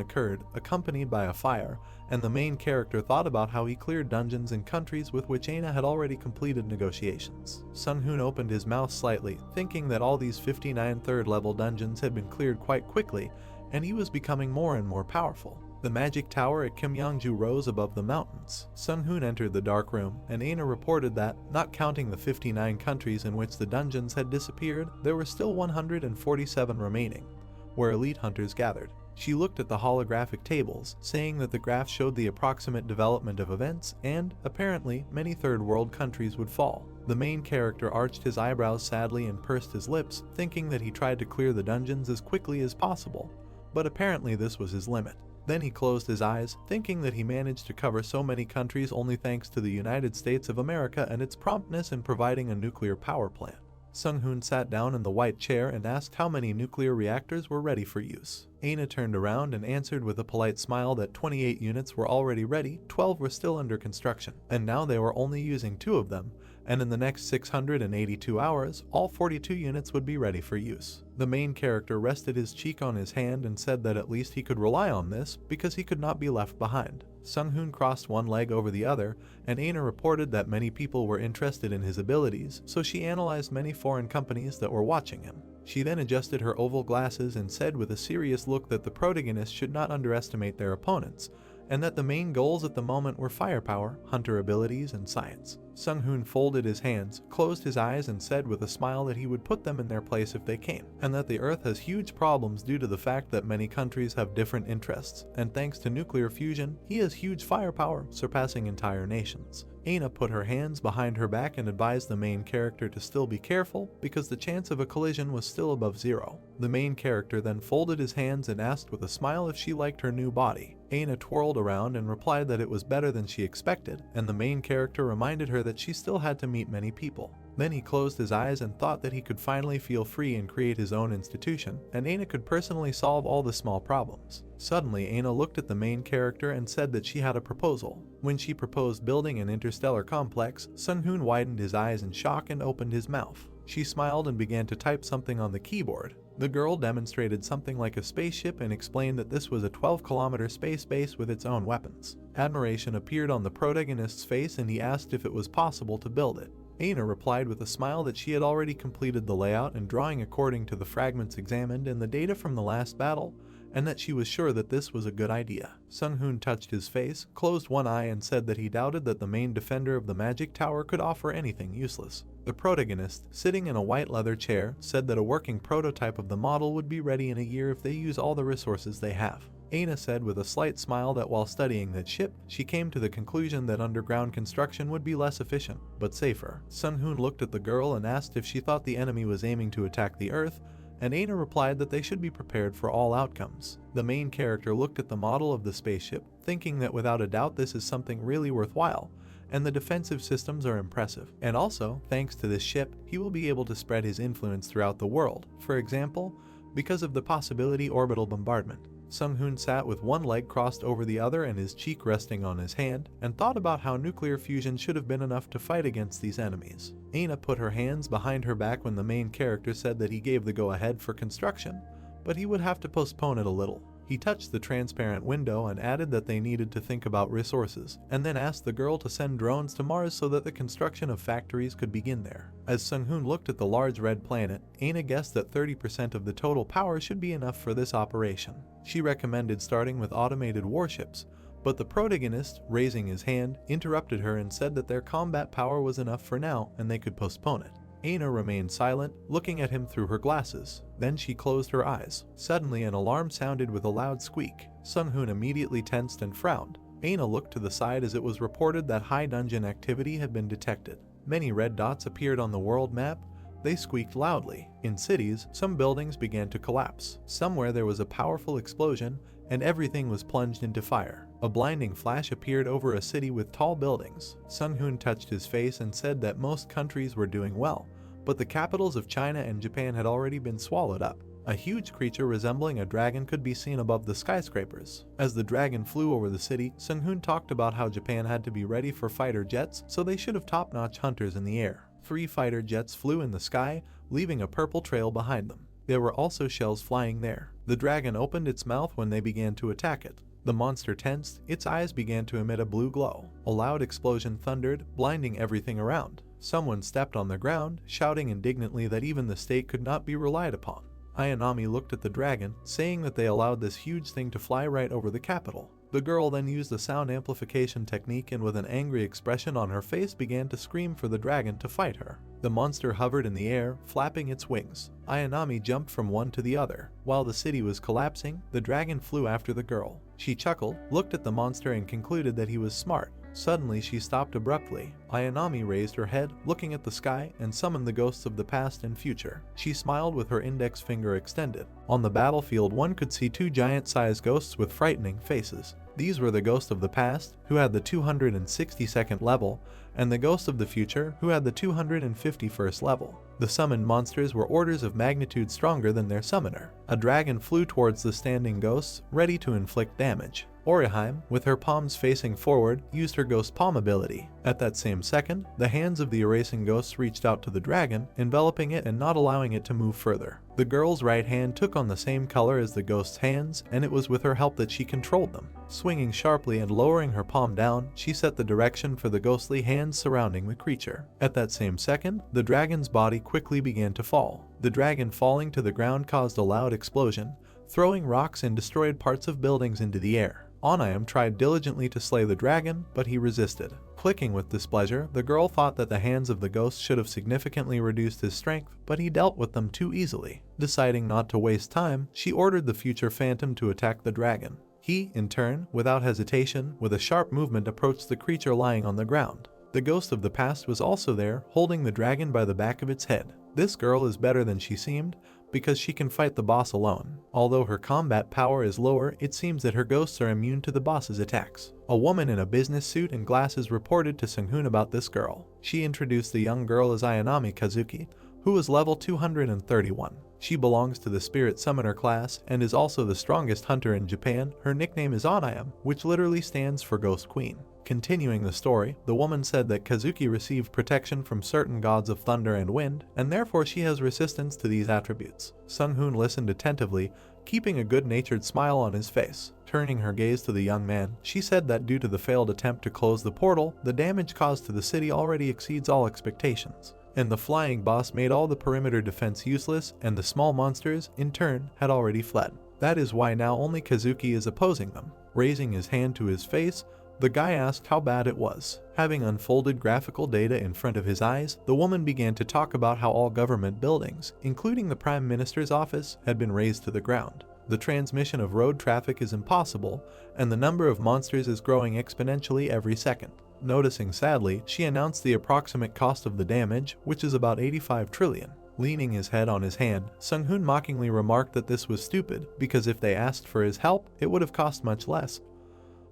Speaker 1: occurred, accompanied by a fire, and the main character thought about how he cleared dungeons in countries with which Aina had already completed negotiations. Sung-hoon opened his mouth slightly, thinking that all these 59 third-level dungeons had been cleared quite quickly, and he was becoming more and more powerful. The magic tower at Kimyangju rose above the mountains. Sung-hoon entered the dark room, and Aina reported that, not counting the 59 countries in which the dungeons had disappeared, there were still 147 remaining, where elite hunters gathered. She looked at the holographic tables, saying that the graph showed the approximate development of events, and, apparently, many third-world countries would fall. The main character arched his eyebrows sadly and pursed his lips, thinking that he tried to clear the dungeons as quickly as possible, but apparently this was his limit. Then he closed his eyes, thinking that he managed to cover so many countries only thanks to the United States of America and its promptness in providing a nuclear power plant. Sung-hoon sat down in the white chair and asked how many nuclear reactors were ready for use. Aina turned around and answered with a polite smile that 28 units were already ready, 12 were still under construction, and now they were only using 2 of them, and in the next 682 hours, all 42 units would be ready for use. The main character rested his cheek on his hand and said that at least he could rely on this because he could not be left behind. Sung-hoon crossed one leg over the other, and Aina reported that many people were interested in his abilities, so she analyzed many foreign companies that were watching him. She then adjusted her oval glasses and said with a serious look that the protagonists should not underestimate their opponents, and that the main goals at the moment were firepower, hunter abilities, and science. Sung-hoon folded his hands, closed his eyes, and said with a smile that he would put them in their place if they came, and that the Earth has huge problems due to the fact that many countries have different interests, and thanks to nuclear fusion, he has huge firepower, surpassing entire nations. Aina put her hands behind her back and advised the main character to still be careful because the chance of a collision was still above 0. The main character then folded his hands and asked with a smile if she liked her new body. Aina twirled around and replied that it was better than she expected, and the main character reminded her that she still had to meet many people. Then he closed his eyes and thought that he could finally feel free and create his own institution, and Aina could personally solve all the small problems. Suddenly, Aina looked at the main character and said that she had a proposal. When she proposed building an interstellar complex, Sung-hoon widened his eyes in shock and opened his mouth. She smiled and began to type something on the keyboard. The girl demonstrated something like a spaceship and explained that this was a 12-kilometer space base with its own weapons. Admiration appeared on the protagonist's face and he asked if it was possible to build it. Aina replied with a smile that she had already completed the layout and drawing according to the fragments examined and the data from the last battle, and that she was sure that this was a good idea. Sung-hoon touched his face, closed one eye, and said that he doubted that the main defender of the magic tower could offer anything useless. The protagonist, sitting in a white leather chair, said that a working prototype of the model would be ready in a year if they use all the resources they have. Aina said with a slight smile that while studying that ship, she came to the conclusion that underground construction would be less efficient, but safer. Sung-hoon looked at the girl and asked if she thought the enemy was aiming to attack the Earth, and Aina replied that they should be prepared for all outcomes. The main character looked at the model of the spaceship, thinking that without a doubt this is something really worthwhile, and the defensive systems are impressive. And also, thanks to this ship, he will be able to spread his influence throughout the world, for example, because of the possibility orbital bombardment. Sung-hoon sat with one leg crossed over the other and his cheek resting on his hand, and thought about how nuclear fusion should have been enough to fight against these enemies. Aina put her hands behind her back when the main character said that he gave the go-ahead for construction, but he would have to postpone it a little. He touched the transparent window and added that they needed to think about resources, and then asked the girl to send drones to Mars so that the construction of factories could begin there. As Sung-hoon looked at the large red planet, Aina guessed that 30% of the total power should be enough for this operation. She recommended starting with automated warships, but the protagonist, raising his hand, interrupted her and said that their combat power was enough for now and they could postpone it. Aina remained silent, looking at him through her glasses. Then she closed her eyes. Suddenly an alarm sounded with a loud squeak. Sung-hoon immediately tensed and frowned. Aina looked to the side as it was reported that high dungeon activity had been detected. Many red dots appeared on the world map. They squeaked loudly. In cities, some buildings began to collapse. Somewhere there was a powerful explosion, and everything was plunged into fire. A blinding flash appeared over a city with tall buildings. Sung-hoon touched his face and said that most countries were doing well, but the capitals of China and Japan had already been swallowed up. A huge creature resembling a dragon could be seen above the skyscrapers. As the dragon flew over the city, Sung-hoon talked about how Japan had to be ready for fighter jets, so they should have top-notch hunters in the air. 3 fighter jets flew in the sky, leaving a purple trail behind them. There were also shells flying there. The dragon opened its mouth when they began to attack it. The monster tensed, its eyes began to emit a blue glow. A loud explosion thundered, blinding everything around. Someone stepped on the ground, shouting indignantly that even the state could not be relied upon. Ayanami looked at the dragon, saying that they allowed this huge thing to fly right over the capital. The girl then used the sound amplification technique and with an angry expression on her face began to scream for the dragon to fight her. The monster hovered in the air, flapping its wings. Ayanami jumped from one to the other. While the city was collapsing, the dragon flew after the girl. She chuckled, looked at the monster and concluded that he was smart. Suddenly she stopped abruptly. Ayanami raised her head, looking at the sky, and summoned the ghosts of the past and future. She smiled with her index finger extended. On the battlefield one could see 2 giant-sized ghosts with frightening faces. These were the ghost of the past, who had the 262nd level, and the ghost of the future, who had the 251st level. The summoned monsters were orders of magnitude stronger than their summoner. A dragon flew towards the standing ghosts, ready to inflict damage. Oriheim, with her palms facing forward, used her ghost palm ability. At that same second, the hands of the erasing ghosts reached out to the dragon, enveloping it and not allowing it to move further. The girl's right hand took on the same color as the ghost's hands, and it was with her help that she controlled them. Swinging sharply and lowering her palm down, she set the direction for the ghostly hands surrounding the creature. At that same second, the dragon's body quickly began to fall. The dragon falling to the ground caused a loud explosion, throwing rocks and destroyed parts of buildings into the air. Onayam tried diligently to slay the dragon, but he resisted. Clicking with displeasure, the girl thought that the hands of the ghost should have significantly reduced his strength, but he dealt with them too easily. Deciding not to waste time, she ordered the future phantom to attack the dragon. He, in turn, without hesitation, with a sharp movement approached the creature lying on the ground. The ghost of the past was also there, holding the dragon by the back of its head. This girl is better than she seemed, because she can fight the boss alone. Although her combat power is lower, it seems that her ghosts are immune to the boss's attacks. A woman in a business suit and glasses reported to Sung-hoon about this girl. She introduced the young girl as Ayanami Kazuki, who was level 231. She belongs to the Spirit Summoner class and is also the strongest hunter in Japan. Her nickname is Onayam, which literally stands for Ghost Queen. Continuing the story, the woman said that Kazuki received protection from certain gods of thunder and wind, and therefore she has resistance to these attributes. Sung-hoon listened attentively, keeping a good-natured smile on his face. Turning her gaze to the young man, she said that due to the failed attempt to close the portal, the damage caused to the city already exceeds all expectations. And the flying boss made all the perimeter defense useless, and the small monsters, in turn, had already fled. That is why now only Kazuki is opposing them. Raising his hand to his face, the guy asked how bad it was. Having unfolded graphical data in front of his eyes, the woman began to talk about how all government buildings, including the Prime Minister's office, had been razed to the ground. The transmission of road traffic is impossible, and the number of monsters is growing exponentially every second. Noticing sadly, she announced the approximate cost of the damage, which is about 85 trillion. Leaning his head on his hand, Sung-hoon mockingly remarked that this was stupid, because if they asked for his help, it would have cost much less.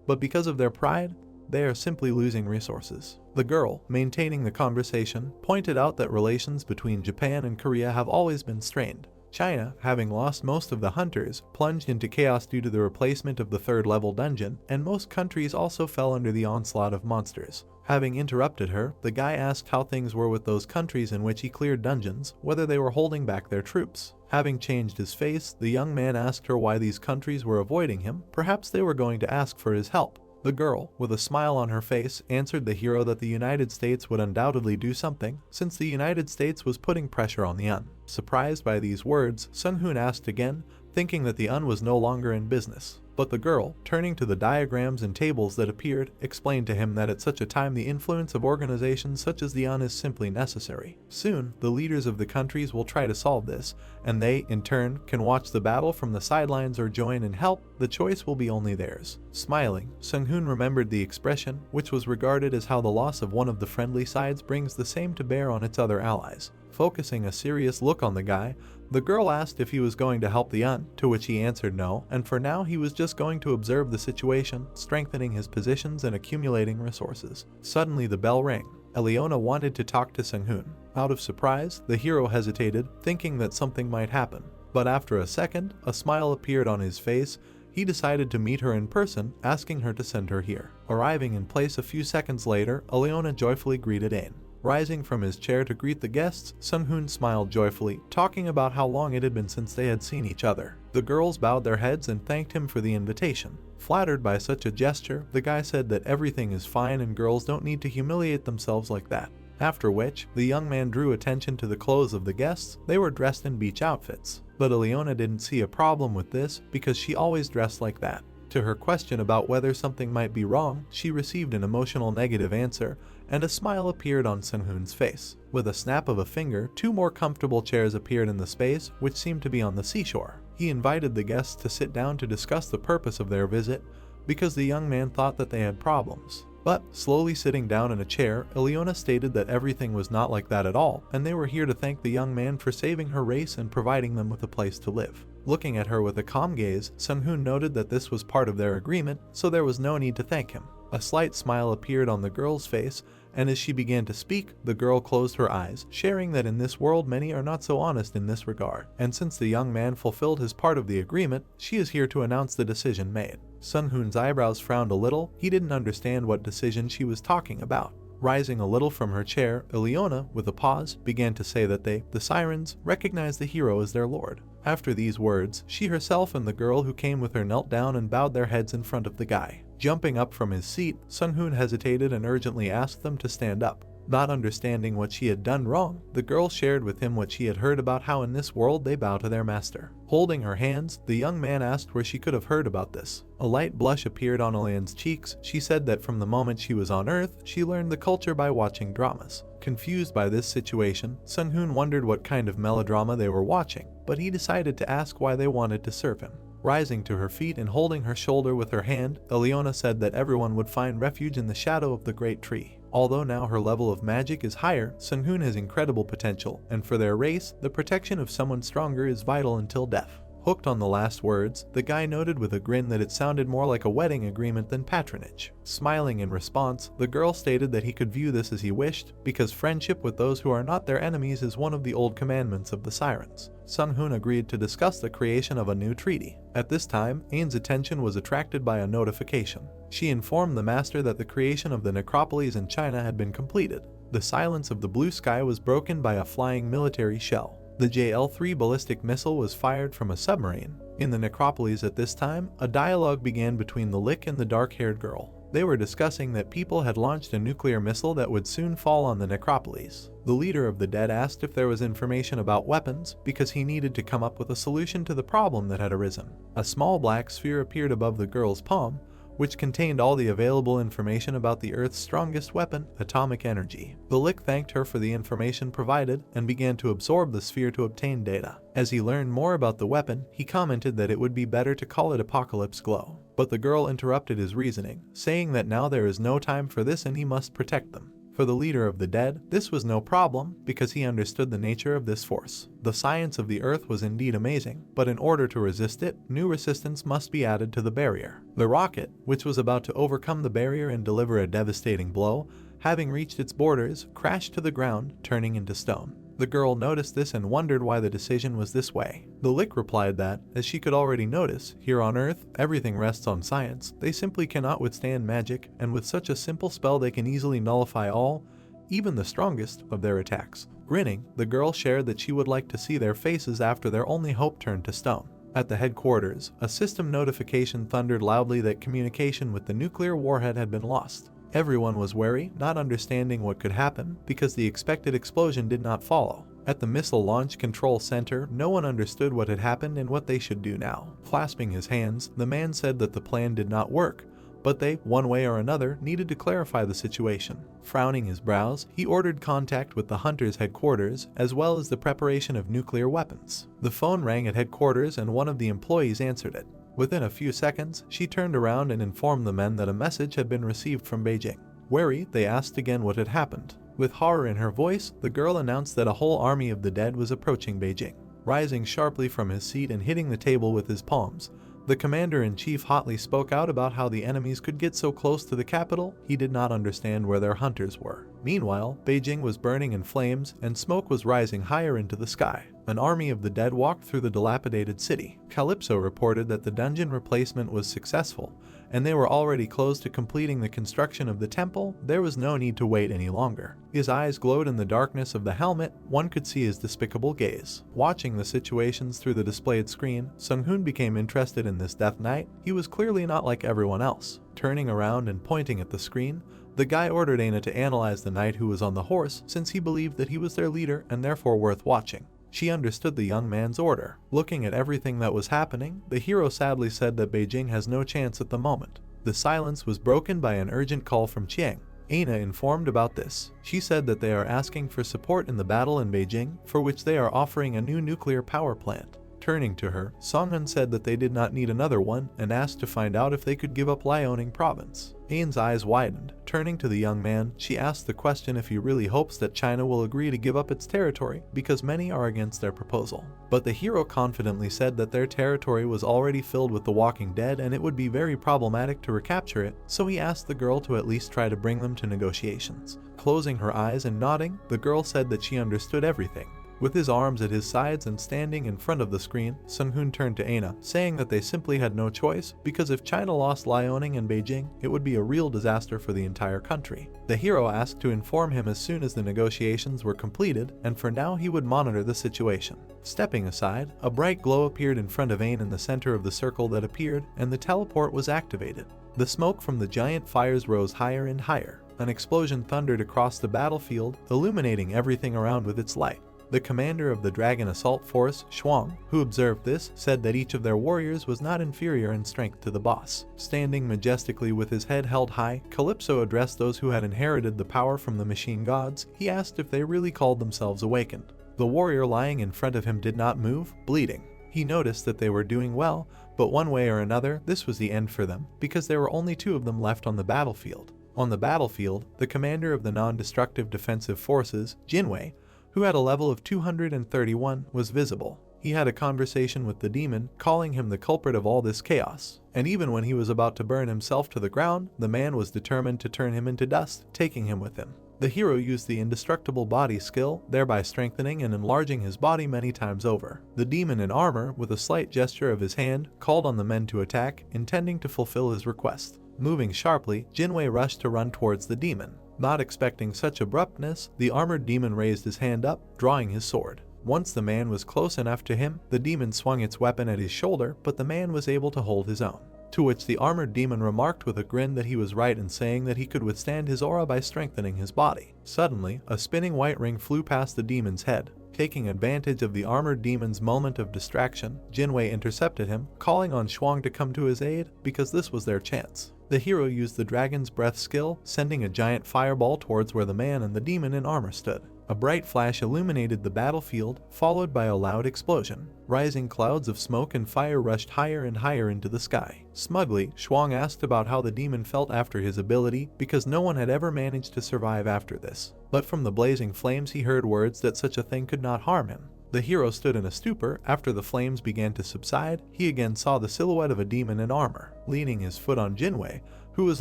Speaker 1: But because of their pride, they are simply losing resources. The girl, maintaining the conversation, pointed out that relations between Japan and Korea have always been strained. China, having lost most of the hunters, plunged into chaos due to the replacement of the 3rd level dungeon, and most countries also fell under the onslaught of monsters. Having interrupted her, the guy asked how things were with those countries in which he cleared dungeons, whether they were holding back their troops. Having changed his face, the young man asked her why these countries were avoiding him. Perhaps they were going to ask for his help. The girl, with a smile on her face, answered the hero that the United States would undoubtedly do something, since the United States was putting pressure on the UN. Surprised by these words, Sun-hoon asked again, thinking that the UN was no longer in business. But the girl, turning to the diagrams and tables that appeared, explained to him that at such a time the influence of organizations such as the UN is simply necessary. Soon, the leaders of the countries will try to solve this, and they, in turn, can watch the battle from the sidelines or join and help. The choice will be only theirs. Smiling, Sung-hoon remembered the expression, which was regarded as how the loss of one of the friendly sides brings the same to bear on its other allies. Focusing a serious look on the guy, the girl asked if he was going to help the UN, to which he answered no, and for now he was just going to observe the situation, strengthening his positions and accumulating resources. Suddenly the bell rang. Eliona wanted to talk to Sung-hoon. Out of surprise, the hero hesitated, thinking that something might happen. But after a second, a smile appeared on his face. He decided to meet her in person, asking her to send her here. Arriving in place a few seconds later, Eliona joyfully greeted Ain. Rising from his chair to greet the guests, Sung-hoon smiled joyfully, talking about how long it had been since they had seen each other. The girls bowed their heads and thanked him for the invitation. Flattered by such a gesture, the guy said that everything is fine and girls don't need to humiliate themselves like that. After which, the young man drew attention to the clothes of the guests. They were dressed in beach outfits. But Eliona didn't see a problem with this because she always dressed like that. To her question about whether something might be wrong, she received an emotional negative answer, and a smile appeared on Sung-hoon's face. With a snap of a finger, 2 more comfortable chairs appeared in the space, which seemed to be on the seashore. He invited the guests to sit down to discuss the purpose of their visit, because the young man thought that they had problems. But, slowly sitting down in a chair, Eliona stated that everything was not like that at all, and they were here to thank the young man for saving her race and providing them with a place to live. Looking at her with a calm gaze, Sung-hoon noted that this was part of their agreement, so there was no need to thank him. A slight smile appeared on the girl's face, and as she began to speak, the girl closed her eyes, sharing that in this world many are not so honest in this regard. And since the young man fulfilled his part of the agreement, she is here to announce the decision made. Sung-hoon's eyebrows frowned a little. He didn't understand what decision she was talking about. Rising a little from her chair, Eliona, with a pause, began to say that they, the sirens, recognize the hero as their lord. After these words, she herself and the girl who came with her knelt down and bowed their heads in front of the guy. Jumping up from his seat, Sung-hoon hesitated and urgently asked them to stand up. Not understanding what she had done wrong, the girl shared with him what she had heard about how in this world they bow to their master. Holding her hands, the young man asked where she could have heard about this. A light blush appeared on Eliana's cheeks. She said that from the moment she was on Earth, she learned the culture by watching dramas. Confused by this situation, Sung-hoon wondered what kind of melodrama they were watching, but he decided to ask why they wanted to serve him. Rising to her feet and holding her shoulder with her hand, Eliona said that everyone would find refuge in the shadow of the great tree. Although now her level of magic is higher, Sung-hoon has incredible potential, and for their race, the protection of someone stronger is vital until death. Hooked on the last words, the guy noted with a grin that it sounded more like a wedding agreement than patronage. Smiling in response, the girl stated that he could view this as he wished, because friendship with those who are not their enemies is one of the old commandments of the sirens. Sung-hoon agreed to discuss the creation of a new treaty. At this time, Ain's attention was attracted by a notification. She informed the master that the creation of the necropolis in China had been completed. The silence of the blue sky was broken by a flying military shell. The JL-3 ballistic missile was fired from a submarine. In the necropolis at this time, a dialogue began between the Lick and the dark-haired girl. They were discussing that people had launched a nuclear missile that would soon fall on the necropolis. The leader of the dead asked if there was information about weapons, because he needed to come up with a solution to the problem that had arisen. A small black sphere appeared above the girl's palm, which contained all the available information about the Earth's strongest weapon, atomic energy. The Lick thanked her for the information provided and began to absorb the sphere to obtain data. As he learned more about the weapon, he commented that it would be better to call it Apocalypse Glow. But the girl interrupted his reasoning, saying that now there is no time for this and he must protect them. For the leader of the dead, this was no problem because he understood the nature of this force. The science of the Earth was indeed amazing, but in order to resist it, new resistance must be added to the barrier. The rocket, which was about to overcome the barrier and deliver a devastating blow, having reached its borders, crashed to the ground, turning into stone. The girl noticed this and wondered why the decision was this way. The Lick replied that, as she could already notice, here on Earth, everything rests on science. They simply cannot withstand magic, and with such a simple spell they can easily nullify all, even the strongest, of their attacks. Grinning, the girl shared that she would like to see their faces after their only hope turned to stone. At the headquarters, a system notification thundered loudly that communication with the nuclear warhead had been lost. Everyone was wary, not understanding what could happen, because the expected explosion did not follow. At the Missile Launch Control Center, no one understood what had happened and what they should do now. Clasping his hands, the man said that the plan did not work, but they, one way or another, needed to clarify the situation. Frowning his brows, he ordered contact with the Hunter's headquarters, as well as the preparation of nuclear weapons. The phone rang at headquarters and one of the employees answered it. Within a few seconds, she turned around and informed the men that a message had been received from Beijing. Wary, they asked again what had happened. With horror in her voice, the girl announced that a whole army of the dead was approaching Beijing. Rising sharply from his seat and hitting the table with his palms, the commander-in-chief hotly spoke out about how the enemies could get so close to the capital, he did not understand where their hunters were. Meanwhile, Beijing was burning in flames and smoke was rising higher into the sky. An army of the dead walked through the dilapidated city. Calypso reported that the dungeon replacement was successful, and they were already close to completing the construction of the temple. There was no need to wait any longer. His eyes glowed in the darkness of the helmet, one could see his despicable gaze. Watching the situations through the displayed screen, Sung-hoon became interested in this Death Knight. He was clearly not like everyone else. Turning around and pointing at the screen, the guy ordered Aina to analyze the knight who was on the horse, since he believed that he was their leader and therefore worth watching. She understood the young man's order. Looking at everything that was happening, the hero sadly said that Beijing has no chance at the moment. The silence was broken by an urgent call from Chiang. Aina informed about this. She said that they are asking for support in the battle in Beijing, for which they are offering a new nuclear power plant. Turning to her, Song-hun said that they did not need another one and asked to find out if they could give up Liaoning province. Ain's eyes widened. Turning to the young man, she asked the question if he really hopes that China will agree to give up its territory, because many are against their proposal. But the hero confidently said that their territory was already filled with the walking dead and it would be very problematic to recapture it, so he asked the girl to at least try to bring them to negotiations. Closing her eyes and nodding, the girl said that she understood everything. With his arms at his sides and standing in front of the screen, Sung-hoon turned to Aina, saying that they simply had no choice, because if China lost Liaoning and Beijing, it would be a real disaster for the entire country. The hero asked to inform him as soon as the negotiations were completed, and for now he would monitor the situation. Stepping aside, a bright glow appeared in front of Ain in the center of the circle that appeared, and the teleport was activated. The smoke from the giant fires rose higher and higher. An explosion thundered across the battlefield, illuminating everything around with its light. The commander of the Dragon Assault Force, Shuang, who observed this, said that each of their warriors was not inferior in strength to the boss. Standing majestically with his head held high, Calypso addressed those who had inherited the power from the machine gods. He asked if they really called themselves awakened. The warrior lying in front of him did not move, bleeding. He noticed that they were doing well, but one way or another, this was the end for them, because there were only 2 of them left on the battlefield. On the battlefield, the commander of the non-destructive defensive forces, Jinwei, who had a level of 231, was visible. He had a conversation with the demon, calling him the culprit of all this chaos. And even when he was about to burn himself to the ground, the man was determined to turn him into dust, taking him with him. The hero used the indestructible body skill, thereby strengthening and enlarging his body many times over. The demon in armor, with a slight gesture of his hand, called on the men to attack, intending to fulfill his request. Moving sharply, Jinwei rushed to run towards the demon. Not expecting such abruptness, the armored demon raised his hand up, drawing his sword. Once the man was close enough to him, the demon swung its weapon at his shoulder, but the man was able to hold his own. To which the armored demon remarked with a grin that he was right in saying that he could withstand his aura by strengthening his body. Suddenly, a spinning white ring flew past the demon's head. Taking advantage of the armored demon's moment of distraction, Jinwei intercepted him, calling on Shuang to come to his aid, because this was their chance. The hero used the dragon's breath skill, sending a giant fireball towards where the man and the demon in armor stood. A bright flash illuminated the battlefield, followed by a loud explosion. Rising clouds of smoke and fire rushed higher and higher into the sky. Smugly, Shuang asked about how the demon felt after his ability, because no one had ever managed to survive after this. But from the blazing flames he heard words that such a thing could not harm him. The hero stood in a stupor. After the flames began to subside, he again saw the silhouette of a demon in armor. Leaning his foot on Jinwei, who was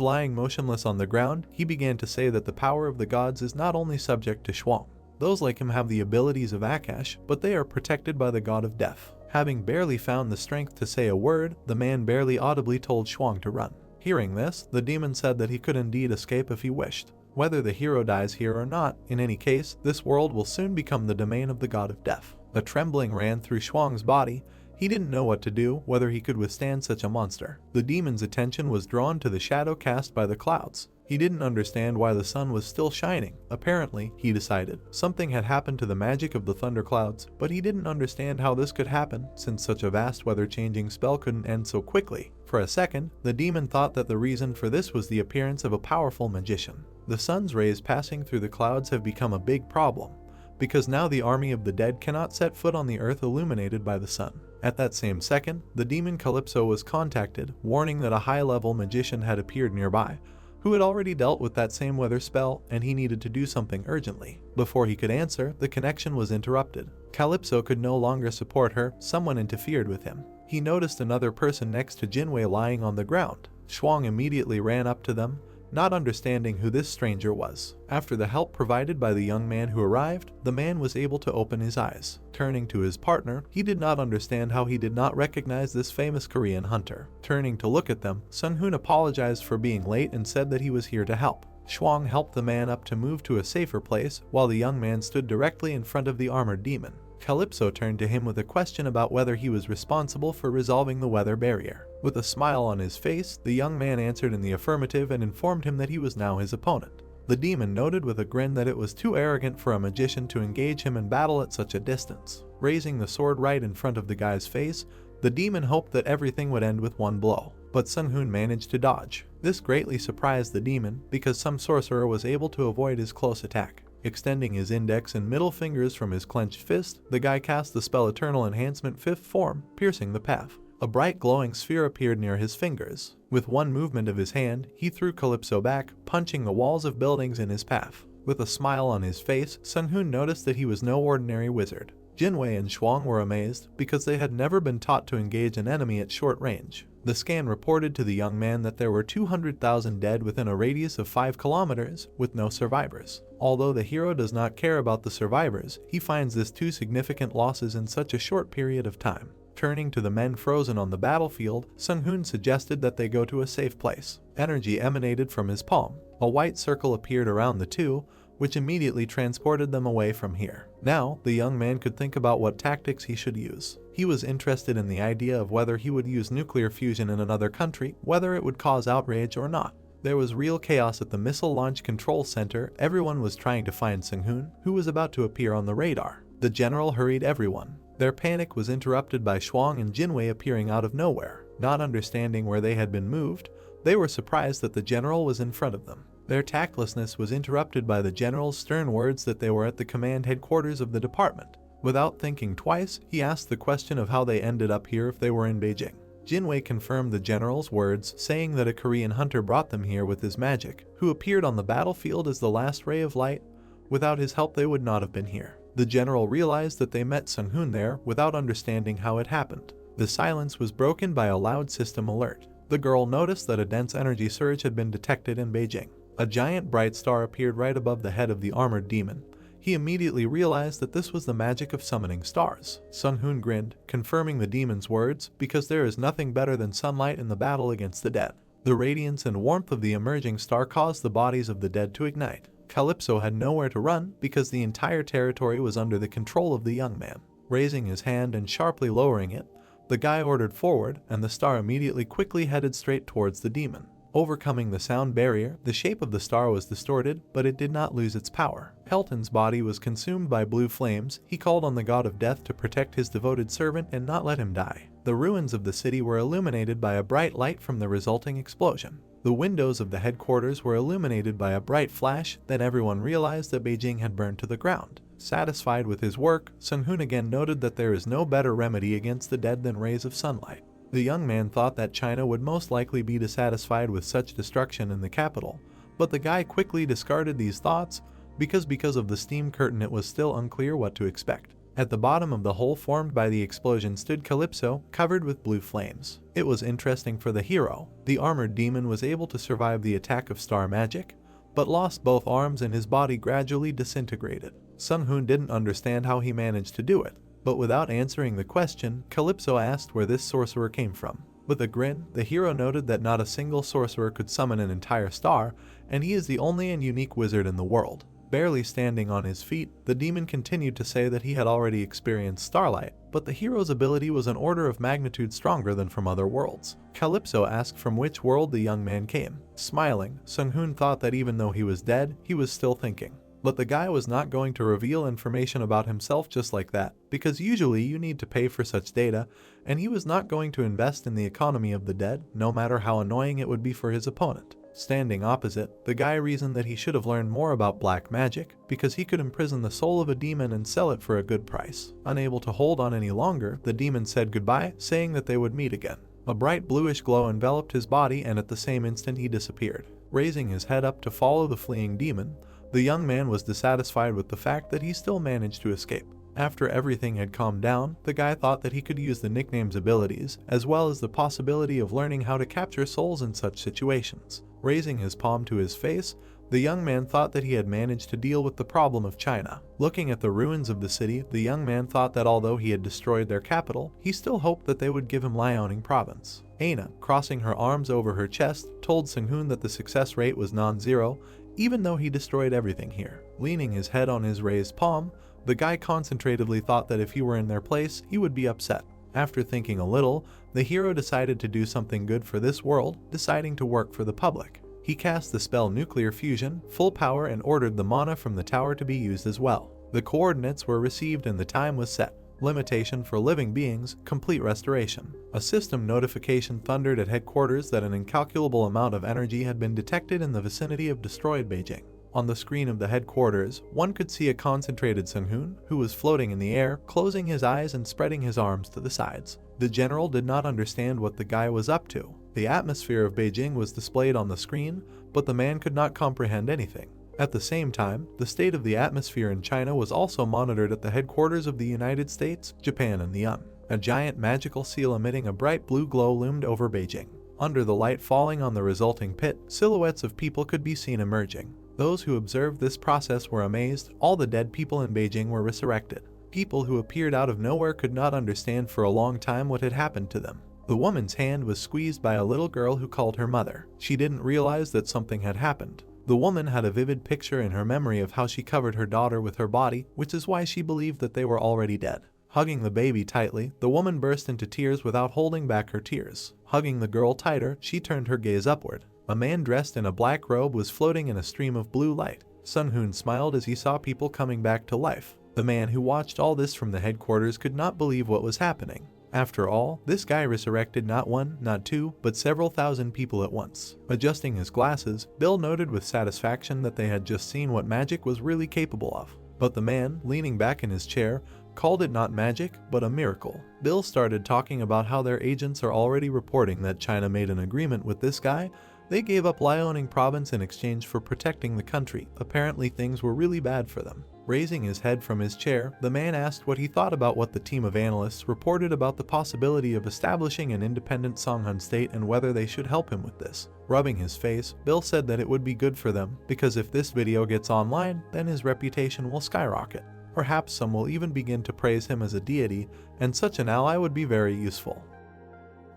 Speaker 1: lying motionless on the ground, he began to say that the power of the gods is not only subject to Shuang. Those like him have the abilities of Akash, but they are protected by the god of death. Having barely found the strength to say a word, the man barely audibly told Shuang to run. Hearing this, the demon said that he could indeed escape if he wished. whether the hero dies here or not. In any case, this world will soon become the domain of the god of death. A trembling ran through Shuang's body. He didn't know what to do, whether he could withstand such a monster. The demon's attention was drawn to the shadow cast by the clouds. He didn't understand why the sun was still shining. Apparently, he decided, something had happened to the magic of the thunderclouds, but he didn't understand how this could happen, since such a vast weather-changing spell couldn't end so quickly. For a second, the demon thought that the reason for this was the appearance of a powerful magician. The sun's rays passing through the clouds have become a big problem, because now the army of the dead cannot set foot on the earth illuminated by the sun. At that same second, the demon Calypso was contacted, warning that a high-level magician had appeared nearby, who had already dealt with that same weather spell, and he needed to do something urgently. Before he could answer, the connection was interrupted. Calypso could no longer support her. Someone interfered with him. He noticed another person next to Jinwei lying on the ground. Shuang immediately ran up to them, not understanding who this stranger was. After the help provided by the young man who arrived, the man was able to open his eyes. Turning to his partner, he did not understand how he did not recognize this famous Korean hunter. Turning to look at them, Sung-hoon apologized for being late and said that he was here to help. Shuang helped the man up to move to a safer place, while the young man stood directly in front of the armored demon. Calypso turned to him with a question about whether he was responsible for resolving the weather barrier. With a smile on his face, the young man answered in the affirmative and informed him that he was now his opponent. The demon noted with a grin that it was too arrogant for a magician to engage him in battle at such a distance. Raising the sword right in front of the guy's face, the demon hoped that everything would end with one blow, but Sung-hoon managed to dodge. This greatly surprised the demon, because some sorcerer was able to avoid his close attack. Extending his index and middle fingers from his clenched fist, the guy cast the spell Eternal Enhancement 5th form, piercing the path. A bright glowing sphere appeared near his fingers. With one movement of his hand, he threw Calypso back, punching the walls of buildings in his path. With a smile on his face, Sung-hoon noticed that he was no ordinary wizard. Jinwei and Shuang were amazed, because they had never been taught to engage an enemy at short range. The scan reported to the young man that there were 200,000 dead within a radius of 5 kilometers, with no survivors. Although the hero does not care about the survivors, he finds this too significant losses in such a short period of time. Turning to the men frozen on the battlefield, Sung-hoon suggested that they go to a safe place. Energy emanated from his palm. A white circle appeared around the two, which immediately transported them away from here. Now, the young man could think about what tactics he should use. He was interested in the idea of whether he would use nuclear fusion in another country, whether it would cause outrage or not. There was real chaos at the Missile Launch Control Center. Everyone was trying to find Sung-hoon, who was about to appear on the radar. The general hurried everyone. Their panic was interrupted by Shuang and Jinwei appearing out of nowhere. Not understanding where they had been moved, they were surprised that the general was in front of them. Their tactlessness was interrupted by the general's stern words that they were at the command headquarters of the department. Without thinking twice, he asked the question of how they ended up here if they were in Beijing. Jinwei confirmed the general's words, saying that a Korean hunter brought them here with his magic, who appeared on the battlefield as the last ray of light. Without his help they would not have been here. The general realized that they met Sung-hoon there without understanding how it happened. The silence was broken by a loud system alert. The girl noticed that a dense energy surge had been detected in Beijing. A giant bright star appeared right above the head of the armored demon. He immediately realized that this was the magic of summoning stars. Sung-hoon grinned, confirming the demon's words, because there is nothing better than sunlight in the battle against the dead. The radiance and warmth of the emerging star caused the bodies of the dead to ignite. Calypso had nowhere to run because the entire territory was under the control of the young man. Raising his hand and sharply lowering it, the guy ordered forward, and the star immediately quickly headed straight towards the demon. Overcoming the sound barrier, the shape of the star was distorted, but it did not lose its power. Helton's body was consumed by blue flames. He called on the god of death to protect his devoted servant and not let him die. The ruins of the city were illuminated by a bright light from the resulting explosion. The windows of the headquarters were illuminated by a bright flash. Then everyone realized that Beijing had burned to the ground. Satisfied with his work, Sung-hoon again noted that there is no better remedy against the dead than rays of sunlight. The young man thought that China would most likely be dissatisfied with such destruction in the capital, but the guy quickly discarded these thoughts because of the steam curtain it was still unclear what to expect. At the bottom of the hole formed by the explosion stood Calypso, covered with blue flames. It was interesting for the hero. The armored demon was able to survive the attack of star magic, but lost both arms and his body gradually disintegrated. Sung-hoon didn't understand how he managed to do it, but without answering the question, Calypso asked where this sorcerer came from. With a grin, the hero noted that not a single sorcerer could summon an entire star, and he is the only and unique wizard in the world. Barely standing on his feet, the demon continued to say that he had already experienced starlight, but the hero's ability was an order of magnitude stronger than from other worlds. Calypso asked from which world the young man came. Smiling, Sung-hoon thought that even though he was dead, he was still thinking. But the guy was not going to reveal information about himself just like that, because usually you need to pay for such data, and he was not going to invest in the economy of the dead, no matter how annoying it would be for his opponent. Standing opposite, the guy reasoned that he should have learned more about black magic, because he could imprison the soul of a demon and sell it for a good price. Unable to hold on any longer, the demon said goodbye, saying that they would meet again. A bright bluish glow enveloped his body, and at the same instant he disappeared. Raising his head up to follow the fleeing demon, the young man was dissatisfied with the fact that he still managed to escape. After everything had calmed down, the guy thought that he could use the nickname's abilities, as well as the possibility of learning how to capture souls in such situations. Raising his palm to his face, the young man thought that he had managed to deal with the problem of China. Looking at the ruins of the city, the young man thought that although he had destroyed their capital, he still hoped that they would give him Liaoning province. Aina, crossing her arms over her chest, told Sung-hoon that the success rate was non-zero, even though he destroyed everything here. Leaning his head on his raised palm, the guy concentratedly thought that if he were in their place, he would be upset. After thinking a little, the hero decided to do something good for this world, deciding to work for the public. He cast the spell Nuclear Fusion, full power, and ordered the mana from the tower to be used as well. The coordinates were received and the time was set. Limitation for living beings, complete restoration. A system notification thundered at headquarters that an incalculable amount of energy had been detected in the vicinity of destroyed Beijing. On the screen of the headquarters, one could see a concentrated Sung-hoon, who was floating in the air, closing his eyes and spreading his arms to the sides. The general did not understand what the guy was up to. The atmosphere of Beijing was displayed on the screen, but the man could not comprehend anything. At the same time, the state of the atmosphere in China was also monitored at the headquarters of the United States, Japan, and the UN. A giant magical seal emitting a bright blue glow loomed over Beijing. Under the light falling on the resulting pit, silhouettes of people could be seen emerging. Those who observed this process were amazed. All the dead people in Beijing were resurrected. People who appeared out of nowhere could not understand for a long time what had happened to them. The woman's hand was squeezed by a little girl who called her mother. She didn't realize that something had happened. The woman had a vivid picture in her memory of how she covered her daughter with her body, which is why she believed that they were already dead. Hugging the baby tightly, the woman burst into tears without holding back her tears. Hugging the girl tighter, she turned her gaze upward. A man dressed in a black robe was floating in a stream of blue light. Sung-hoon smiled as he saw people coming back to life. The man who watched all this from the headquarters could not believe what was happening. After all, this guy resurrected not one, not two, but several thousand people at once. Adjusting his glasses, Bill noted with satisfaction that they had just seen what magic was really capable of. But the man, leaning back in his chair, called it not magic, but a miracle. Bill started talking about how their agents are already reporting that China made an agreement with this guy. They gave up Liaoning province in exchange for protecting the country. Apparently things were really bad for them. Raising his head from his chair, the man asked what he thought about what the team of analysts reported about the possibility of establishing an independent Songhun state and whether they should help him with this. Rubbing his face, Bill said that it would be good for them, because if this video gets online, then his reputation will skyrocket. Perhaps some will even begin to praise him as a deity, and such an ally would be very useful.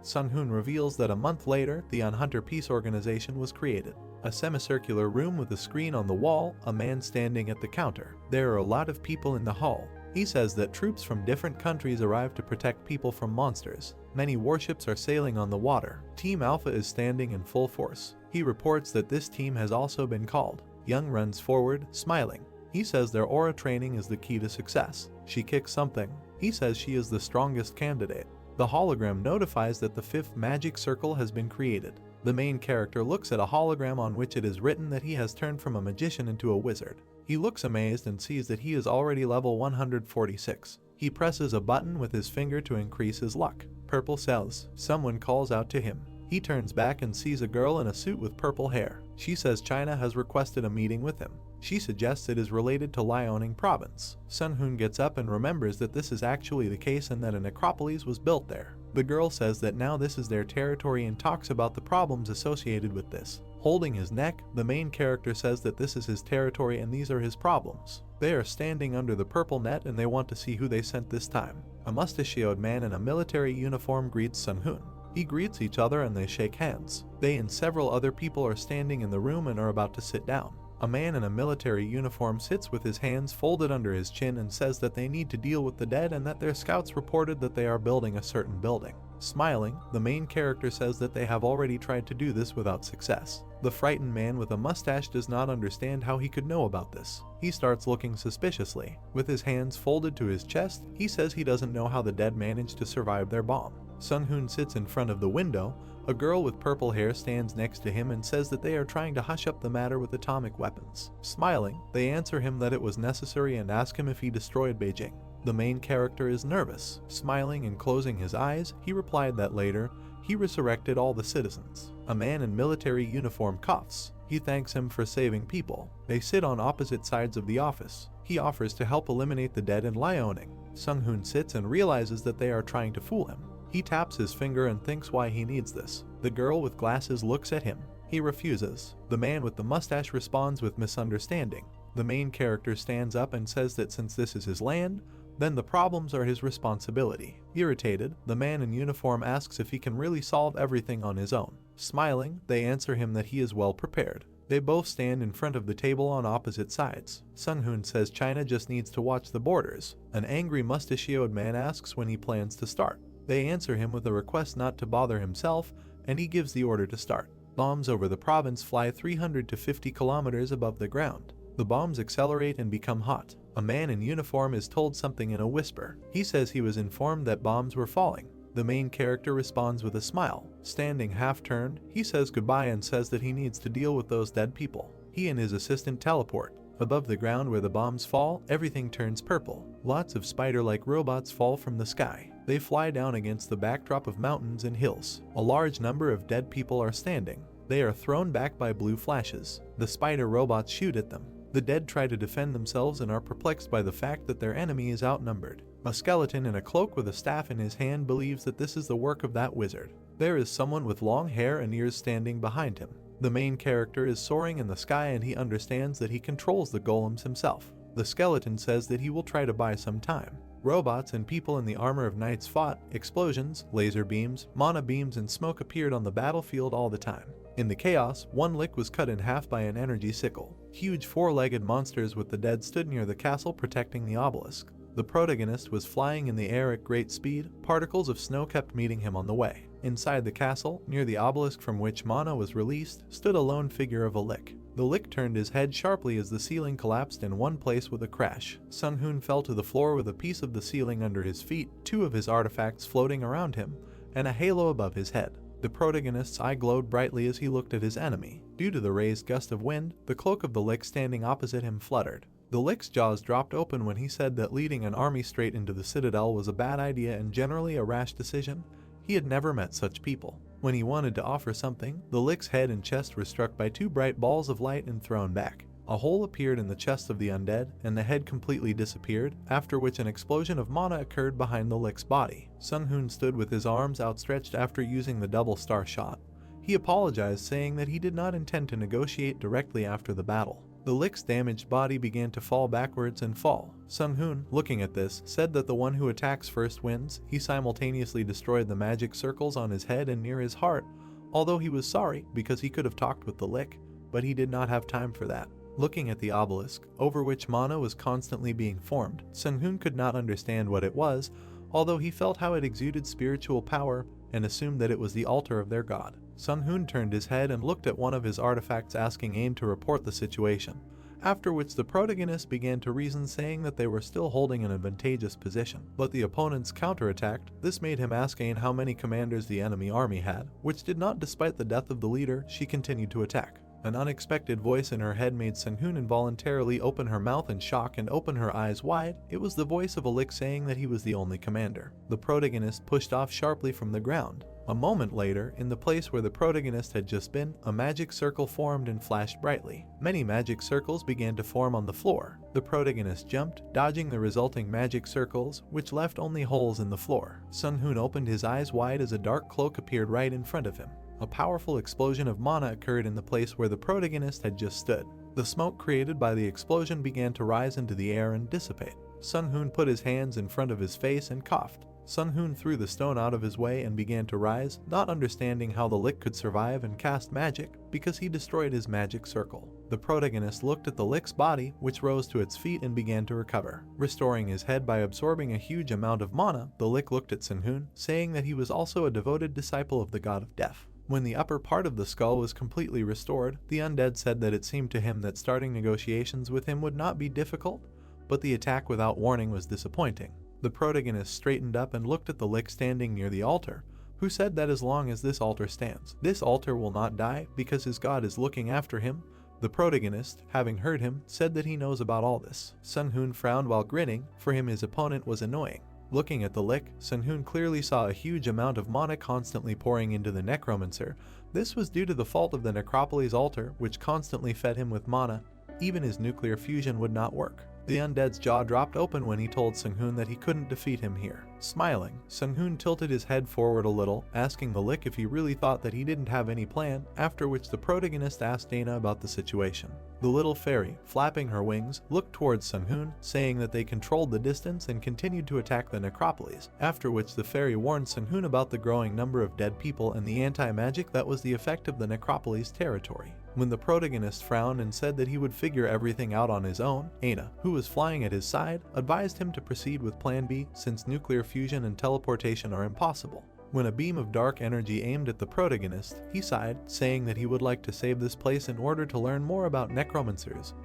Speaker 1: Sung-hoon reveals that a month later, the Unhunter Peace Organization was created. A semicircular room with a screen on the wall, a man standing at the counter. There are a lot of people in the hall. He says that troops from different countries arrive to protect people from monsters. Many warships are sailing on the water. Team Alpha is standing in full force. He reports that this team has also been called. Young runs forward, smiling. He says their aura training is the key to success. She kicks something. He says she is the strongest candidate. The hologram notifies that the fifth magic circle has been created. The main character looks at a hologram on which it is written that he has turned from a magician into a wizard. He looks amazed and sees that he is already level 146. He presses a button with his finger to increase his luck. Purple says. Someone calls out to him. He turns back and sees a girl in a suit with purple hair. She says China has requested a meeting with him. She suggests it is related to Liaoning province. Sung-hoon gets up and remembers that this is actually the case and that a necropolis was built there. The girl says that now this is their territory and talks about the problems associated with this. Holding his neck, the main character says that this is his territory and these are his problems. They are standing under the purple net and they want to see who they sent this time. A mustachioed man in a military uniform greets Sung-hoon. He greets each other and they shake hands. They and several other people are standing in the room and are about to sit down. A man in a military uniform sits with his hands folded under his chin and says that they need to deal with the dead and that their scouts reported that they are building a certain building. Smiling, the main character says that they have already tried to do this without success. The frightened man with a mustache does not understand how he could know about this. He starts looking suspiciously. With his hands folded to his chest, he says he doesn't know how the dead managed to survive their bomb. Sung-hoon sits in front of the window. A girl with purple hair stands next to him and says that they are trying to hush up the matter with atomic weapons. Smiling, they answer him that it was necessary and ask him if he destroyed Beijing. The main character is nervous. Smiling and closing his eyes, he replied that later, he resurrected all the citizens. A man in military uniform coughs. He thanks him for saving people. They sit on opposite sides of the office. He offers to help eliminate the dead in Liaoning. Sung-hoon sits and realizes that they are trying to fool him. He taps his finger and thinks why he needs this. The girl with glasses looks at him. He refuses. The man with the mustache responds with misunderstanding. The main character stands up and says that since this is his land, then the problems are his responsibility. Irritated, the man in uniform asks if he can really solve everything on his own. Smiling, they answer him that he is well prepared. They both stand in front of the table on opposite sides. Sung-hoon says China just needs to watch the borders. An angry mustachioed man asks when he plans to start. They answer him with a request not to bother himself, and he gives the order to start. Bombs over the province fly 300 to 50 kilometers above the ground. The bombs accelerate and become hot. A man in uniform is told something in a whisper. He says he was informed that bombs were falling. The main character responds with a smile. Standing half-turned, he says goodbye and says that he needs to deal with those dead people. He and his assistant teleport. Above the ground where the bombs fall, everything turns purple. Lots of spider-like robots fall from the sky. They fly down against the backdrop of mountains and hills. A large number of dead people are standing. They are thrown back by blue flashes. The spider robots shoot at them. The dead try to defend themselves and are perplexed by the fact that their enemy is outnumbered. A skeleton in a cloak with a staff in his hand believes that this is the work of that wizard. There is someone with long hair and ears standing behind him. The main character is soaring in the sky and he understands that he controls the golems himself. The skeleton says that he will try to buy some time. Robots and people in the armor of knights fought. Explosions, laser beams, mana beams and smoke appeared on the battlefield all the time. In the chaos, one lick was cut in half by an energy sickle. Huge four-legged monsters with the dead stood near the castle protecting the obelisk. The protagonist was flying in the air at great speed. Particles of snow kept meeting him on the way. Inside the castle, near the obelisk from which mana was released, stood a lone figure of a lick. The lick turned his head sharply as the ceiling collapsed in one place with a crash. Sung-hoon fell to the floor with a piece of the ceiling under his feet, two of his artifacts floating around him, and a halo above his head. The protagonist's eye glowed brightly as he looked at his enemy. Due to the raised gust of wind, the cloak of the lick standing opposite him fluttered. The lick's jaws dropped open when he said that leading an army straight into the citadel was a bad idea and generally a rash decision. He had never met such people. When he wanted to offer something, the lick's head and chest were struck by two bright balls of light and thrown back. A hole appeared in the chest of the undead, and the head completely disappeared, after which an explosion of mana occurred behind the lick's body. Sung-hoon stood with his arms outstretched after using the double star shot. He apologized, saying that he did not intend to negotiate directly after the battle. The lick's damaged body began to fall backwards and fall. Sung-hoon, looking at this, said that the one who attacks first wins. He simultaneously destroyed the magic circles on his head and near his heart, although he was sorry because he could have talked with the lick, but he did not have time for that. Looking at the obelisk, over which mana was constantly being formed, Sung-hoon could not understand what it was, although he felt how it exuded spiritual power and assumed that it was the altar of their god. Sung-hoon turned his head and looked at one of his artifacts, asking AIM to report the situation, after which the protagonist began to reason, saying that they were still holding an advantageous position. But the opponents counterattacked. This made him ask AIM how many commanders the enemy army had, which did not. Despite the death of the leader, she continued to attack. An unexpected voice in her head made Sung-hoon involuntarily open her mouth in shock and open her eyes wide. It was the voice of a lick saying that he was the only commander. The protagonist pushed off sharply from the ground. A moment later, in the place where the protagonist had just been, a magic circle formed and flashed brightly. Many magic circles began to form on the floor. The protagonist jumped, dodging the resulting magic circles, which left only holes in the floor. Sung-hoon opened his eyes wide as a dark cloak appeared right in front of him. A powerful explosion of mana occurred in the place where the protagonist had just stood. The smoke created by the explosion began to rise into the air and dissipate. Sung-hoon put his hands in front of his face and coughed. Sun-hoon threw the stone out of his way and began to rise, not understanding how the Lick could survive and cast magic because he destroyed his magic circle. The protagonist looked at the Lick's body, which rose to its feet and began to recover. Restoring his head by absorbing a huge amount of mana, the Lick looked at Sun-hoon, saying that he was also a devoted disciple of the god of death. When the upper part of the skull was completely restored, the undead said that it seemed to him that starting negotiations with him would not be difficult, but the attack without warning was disappointing. The protagonist straightened up and looked at the Lick standing near the altar, who said that as long as this altar stands, this altar will not die because his god is looking after him. The protagonist, having heard him, said that he knows about all this. Sun-hoon frowned while grinning, for him his opponent was annoying. Looking at the Lick, Sun-hoon clearly saw a huge amount of mana constantly pouring into the necromancer. This was due to the fault of the necropolis altar, which constantly fed him with mana. Even his nuclear fusion would not work. The undead's jaw dropped open when he told Sun-hoon that he couldn't defeat him here. Smiling, Sun-hoon tilted his head forward a little, asking the Lick if he really thought that he didn't have any plan, after which the protagonist asked Dana about the situation. The little fairy, flapping her wings, looked towards Sun-hoon, saying that they controlled the distance and continued to attack the necropolis, after which the fairy warned Sun-hoon about the growing number of dead people and the anti-magic that was the effect of the necropolis territory. When the protagonist frowned and said that he would figure everything out on his own, Aina, who was flying at his side, advised him to proceed with Plan B since nuclear fusion and teleportation are impossible. When a beam of dark energy aimed at the protagonist, he sighed, saying that he would like to save this place in order to learn more about necromancers.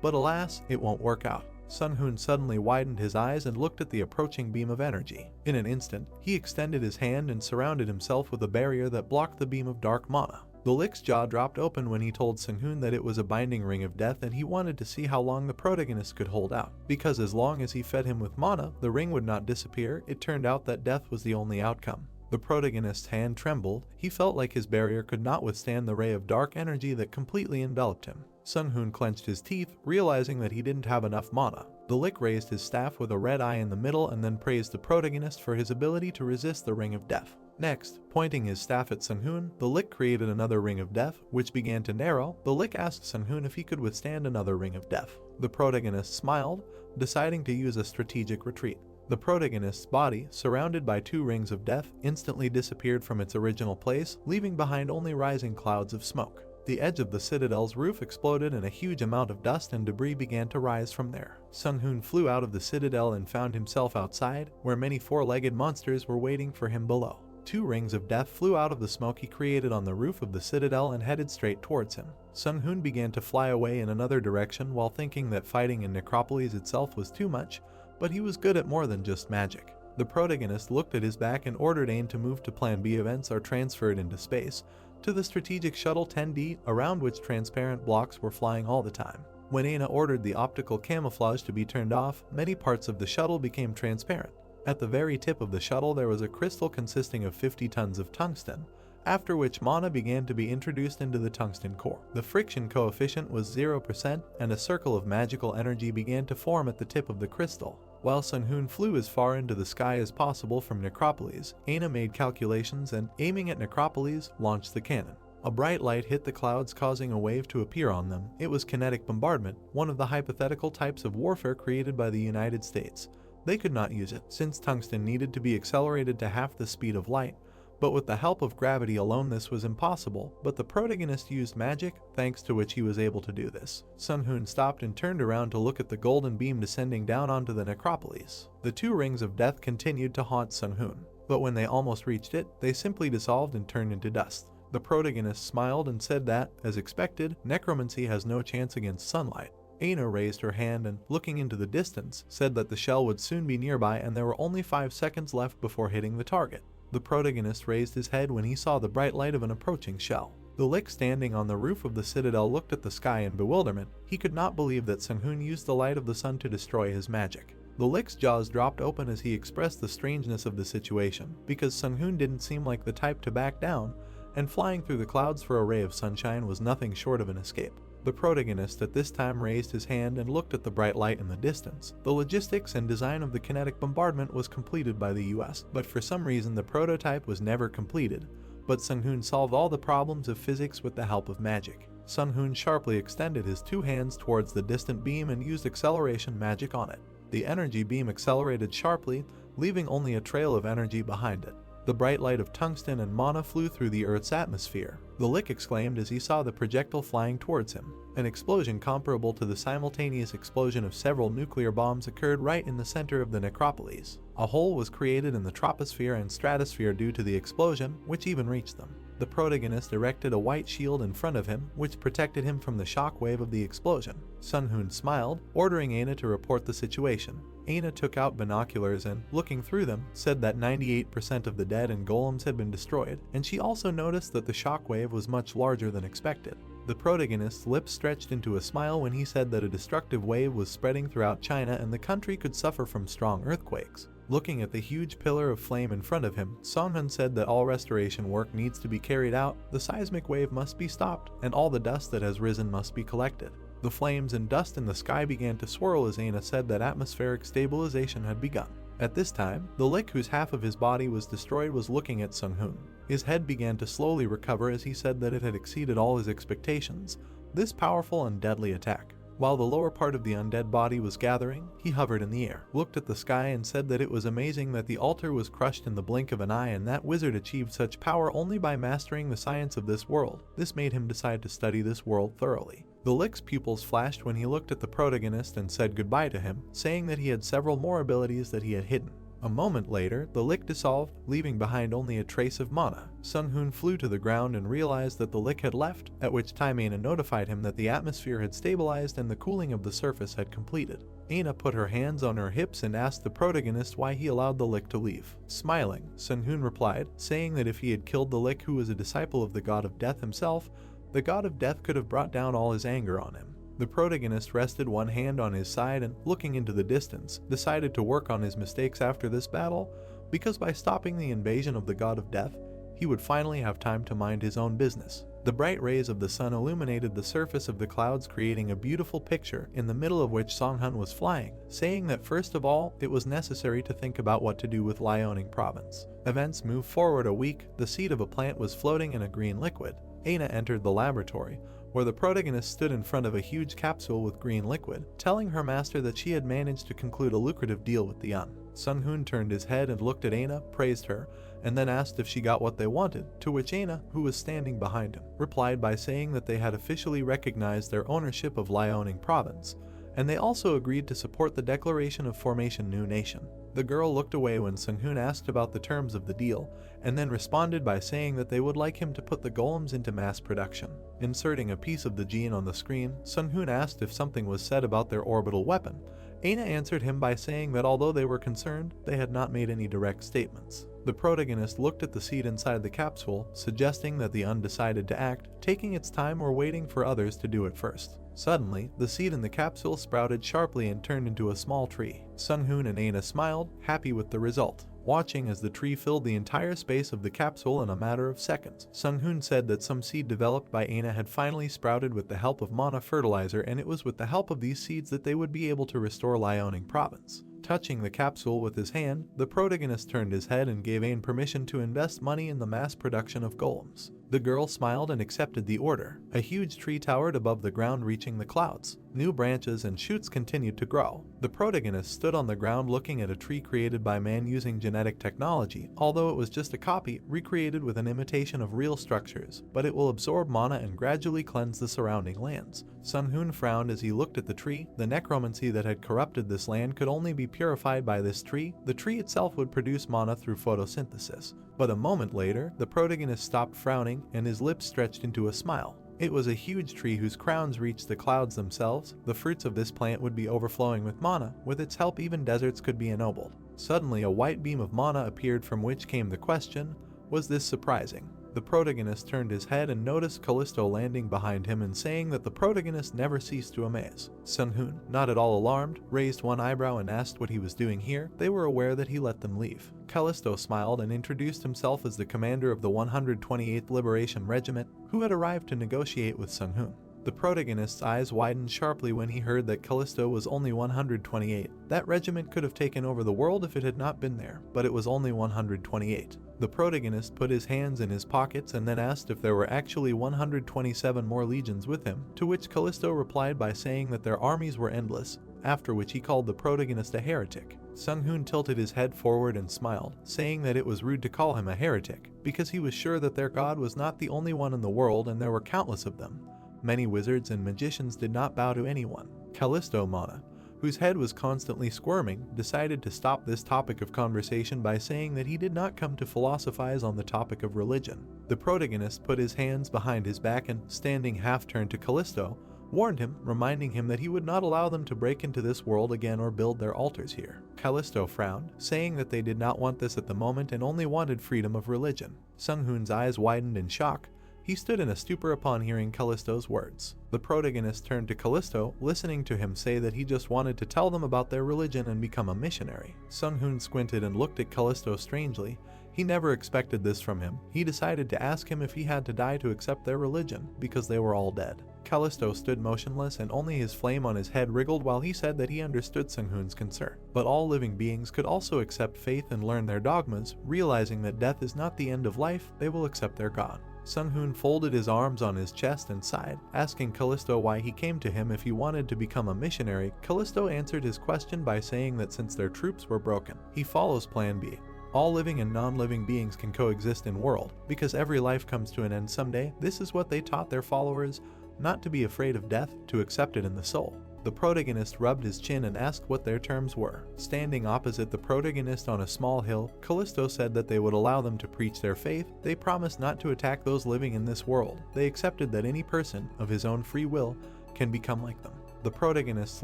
Speaker 1: But alas, it won't work out. Sun-hoon suddenly widened his eyes and looked at the approaching beam of energy. In an instant, he extended his hand and surrounded himself with a barrier that blocked the beam of dark mana. The Lick's jaw dropped open when he told Sun-hoon that it was a binding ring of death and he wanted to see how long the protagonist could hold out. Because as long as he fed him with mana, the ring would not disappear. It turned out that death was the only outcome. The protagonist's hand trembled. He felt like his barrier could not withstand the ray of dark energy that completely enveloped him. Sun-hoon clenched his teeth, realizing that he didn't have enough mana. The Lick raised his staff with a red eye in the middle and then praised the protagonist for his ability to resist the ring of death. Next, pointing his staff at Sun-hoon, the Lick created another ring of death, which began to narrow. The Lick asked Sun-hoon if he could withstand another ring of death. The protagonist smiled, deciding to use a strategic retreat. The protagonist's body, surrounded by two rings of death, instantly disappeared from its original place, leaving behind only rising clouds of smoke. The edge of the citadel's roof exploded and a huge amount of dust and debris began to rise from there. Sun-hoon flew out of the citadel and found himself outside, where many four-legged monsters were waiting for him below. Two rings of death flew out of the smoke he created on the roof of the citadel and headed straight towards him. Sun-hoon began to fly away in another direction while thinking that fighting in Necropolis itself was too much, but he was good at more than just magic. The protagonist looked at his back and ordered Ain to move to Plan B. Events are transferred into space, to the strategic shuttle 10D, around which transparent blocks were flying all the time. When Aina ordered the optical camouflage to be turned off, many parts of the shuttle became transparent. At the very tip of the shuttle there was a crystal consisting of 50 tons of tungsten, after which mana began to be introduced into the tungsten core. The friction coefficient was 0% and a circle of magical energy began to form at the tip of the crystal. While Sun-hoon flew as far into the sky as possible from Necropolis, Aina made calculations and, aiming at Necropolis, launched the cannon. A bright light hit the clouds, causing a wave to appear on them. It was kinetic bombardment, one of the hypothetical types of warfare created by the United States. They could not use it, since tungsten needed to be accelerated to half the speed of light, but with the help of gravity alone this was impossible, but the protagonist used magic, thanks to which he was able to do this. Sun-hoon stopped and turned around to look at the golden beam descending down onto the Necropolis. The two rings of death continued to haunt Sun-hoon, but when they almost reached it, they simply dissolved and turned into dust. The protagonist smiled and said that, as expected, necromancy has no chance against sunlight. Aina raised her hand and, looking into the distance, said that the shell would soon be nearby and there were only 5 seconds left before hitting the target. The protagonist raised his head when he saw the bright light of an approaching shell. The Lick standing on the roof of the citadel looked at the sky in bewilderment. He could not believe that Sun-hoon used the light of the sun to destroy his magic. The Lick's jaws dropped open as he expressed the strangeness of the situation, because Sun-hoon didn't seem like the type to back down, and flying through the clouds for a ray of sunshine was nothing short of an escape. The protagonist at this time raised his hand and looked at the bright light in the distance. The logistics and design of the kinetic bombardment was completed by the US, but for some reason the prototype was never completed. But Sun-hoon solved all the problems of physics with the help of magic. Sun-hoon sharply extended his two hands towards the distant beam and used acceleration magic on it. The energy beam accelerated sharply, leaving only a trail of energy behind it. The bright light of tungsten and mana flew through the Earth's atmosphere. The Lick exclaimed as he saw the projectile flying towards him. An explosion comparable to the simultaneous explosion of several nuclear bombs occurred right in the center of the necropolis. A hole was created in the troposphere and stratosphere due to the explosion, which even reached them. The protagonist erected a white shield in front of him, which protected him from the shockwave of the explosion. Sun Hoon smiled, ordering Aina to report the situation. Aina took out binoculars and, looking through them, said that 98% of the dead and golems had been destroyed, and she also noticed that the shockwave was much larger than expected. The protagonist's lips stretched into a smile when he said that a destructive wave was spreading throughout China and the country could suffer from strong earthquakes. Looking at the huge pillar of flame in front of him, Songhun said that all restoration work needs to be carried out, the seismic wave must be stopped, and all the dust that has risen must be collected. The flames and dust in the sky began to swirl as Aina said that atmospheric stabilization had begun. At this time, the Lick, whose half of his body was destroyed, was looking at Songhun. His head began to slowly recover as he said that it had exceeded all his expectations, this powerful and deadly attack. While the lower part of the undead body was gathering, he hovered in the air, looked at the sky and said that it was amazing that the altar was crushed in the blink of an eye and that wizard achieved such power only by mastering the science of this world. This made him decide to study this world thoroughly. The Lick's pupils flashed when he looked at the protagonist and said goodbye to him, saying that he had several more abilities that he had hidden. A moment later, the Lick dissolved, leaving behind only a trace of mana. Songhun flew to the ground and realized that the Lick had left, at which time Aina notified him that the atmosphere had stabilized and the cooling of the surface had completed. Aina put her hands on her hips and asked the protagonist why he allowed the Lick to leave. Smiling, Songhun replied, saying that if he had killed the Lick, who was a disciple of the god of death himself, the god of death could have brought down all his anger on him. The protagonist rested one hand on his side and, looking into the distance, decided to work on his mistakes after this battle, because by stopping the invasion of the god of death, he would finally have time to mind his own business. The bright rays of the sun illuminated the surface of the clouds, creating a beautiful picture, in the middle of which Songhun was flying, saying that first of all, it was necessary to think about what to do with Liaoning province. Events moved forward a week. The seed of a plant was floating in a green liquid. Aina entered the laboratory, where the protagonist stood in front of a huge capsule with green liquid, telling her master that she had managed to conclude a lucrative deal with the Un. Songhun turned his head and looked at Aina, praised her, and then asked if she got what they wanted, to which Aina, who was standing behind him, replied by saying that they had officially recognized their ownership of Liaoning province, and they also agreed to support the declaration of formation new nation. The girl looked away when Songhun asked about the terms of the deal, and then responded by saying that they would like him to put the golems into mass production. Inserting a piece of the gene on the screen, Songhun asked if something was said about their orbital weapon. Aina answered him by saying that although they were concerned, they had not made any direct statements. The protagonist looked at the seed inside the capsule, suggesting that the undecided to act, taking its time or waiting for others to do it first. Suddenly, the seed in the capsule sprouted sharply and turned into a small tree. Songhun and Aina smiled, happy with the result, watching as the tree filled the entire space of the capsule in a matter of seconds. Songhun said that some seed developed by Aina had finally sprouted with the help of mana fertilizer, and it was with the help of these seeds that they would be able to restore Liaoning province. Touching the capsule with his hand, the protagonist turned his head and gave Ain permission to invest money in the mass production of golems. The girl smiled and accepted the order. A huge tree towered above the ground, reaching the clouds. New branches and shoots continued to grow. The protagonist stood on the ground looking at a tree created by man using genetic technology, although it was just a copy, recreated with an imitation of real structures, but it will absorb mana and gradually cleanse the surrounding lands. Songhun frowned as he looked at the tree. The necromancy that had corrupted this land could only be purified by this tree. The tree itself would produce mana through photosynthesis. But a moment later, the protagonist stopped frowning and his lips stretched into a smile. It was a huge tree whose crowns reached the clouds themselves. The fruits of this plant would be overflowing with mana. With its help, even deserts could be ennobled. Suddenly, a white beam of mana appeared, from which came the question, was this surprising? The protagonist turned his head and noticed Callisto landing behind him and saying that the protagonist never ceased to amaze. Songhun, not at all alarmed, raised one eyebrow and asked what he was doing here. They were aware that he let them leave. Callisto smiled and introduced himself as the commander of the 128th Liberation Regiment, who had arrived to negotiate with Songhun. The protagonist's eyes widened sharply when he heard that Callisto was only 128. That regiment could have taken over the world if it had not been there, but it was only 128. The protagonist put his hands in his pockets and then asked if there were actually 127 more legions with him, to which Callisto replied by saying that their armies were endless, after which he called the protagonist a heretic. Sung-hoon tilted his head forward and smiled, saying that it was rude to call him a heretic, because he was sure that their god was not the only one in the world and there were countless of them. Many wizards and magicians did not bow to anyone. Callisto Mana, whose head was constantly squirming, decided to stop this topic of conversation by saying that he did not come to philosophize on the topic of religion. The protagonist put his hands behind his back and, standing half-turned to Callisto, warned him, reminding him that he would not allow them to break into this world again or build their altars here. Callisto frowned, saying that they did not want this at the moment and only wanted freedom of religion. Sung-hoon's eyes widened in shock. He stood in a stupor upon hearing Callisto's words. The protagonist turned to Callisto, listening to him say that he just wanted to tell them about their religion and become a missionary. Sung-hoon squinted and looked at Callisto strangely. He never expected this from him. He decided to ask him if he had to die to accept their religion, because they were all dead. Callisto stood motionless and only his flame on his head wriggled while he said that he understood Sung-hoon's concern. But all living beings could also accept faith and learn their dogmas, realizing that death is not the end of life, they will accept their god. Sung-hoon folded his arms on his chest and sighed, asking Callisto why he came to him if he wanted to become a missionary. Callisto answered his question by saying that since their troops were broken, he follows Plan B. All living and non-living beings can coexist in world, because every life comes to an end someday. This is what they taught their followers, not to be afraid of death, to accept it in the soul. The protagonist rubbed his chin and asked what their terms were. Standing opposite the protagonist on a small hill, Callisto said that they would allow them to preach their faith. They promised not to attack those living in this world. They accepted that any person, of his own free will, can become like them. The protagonist's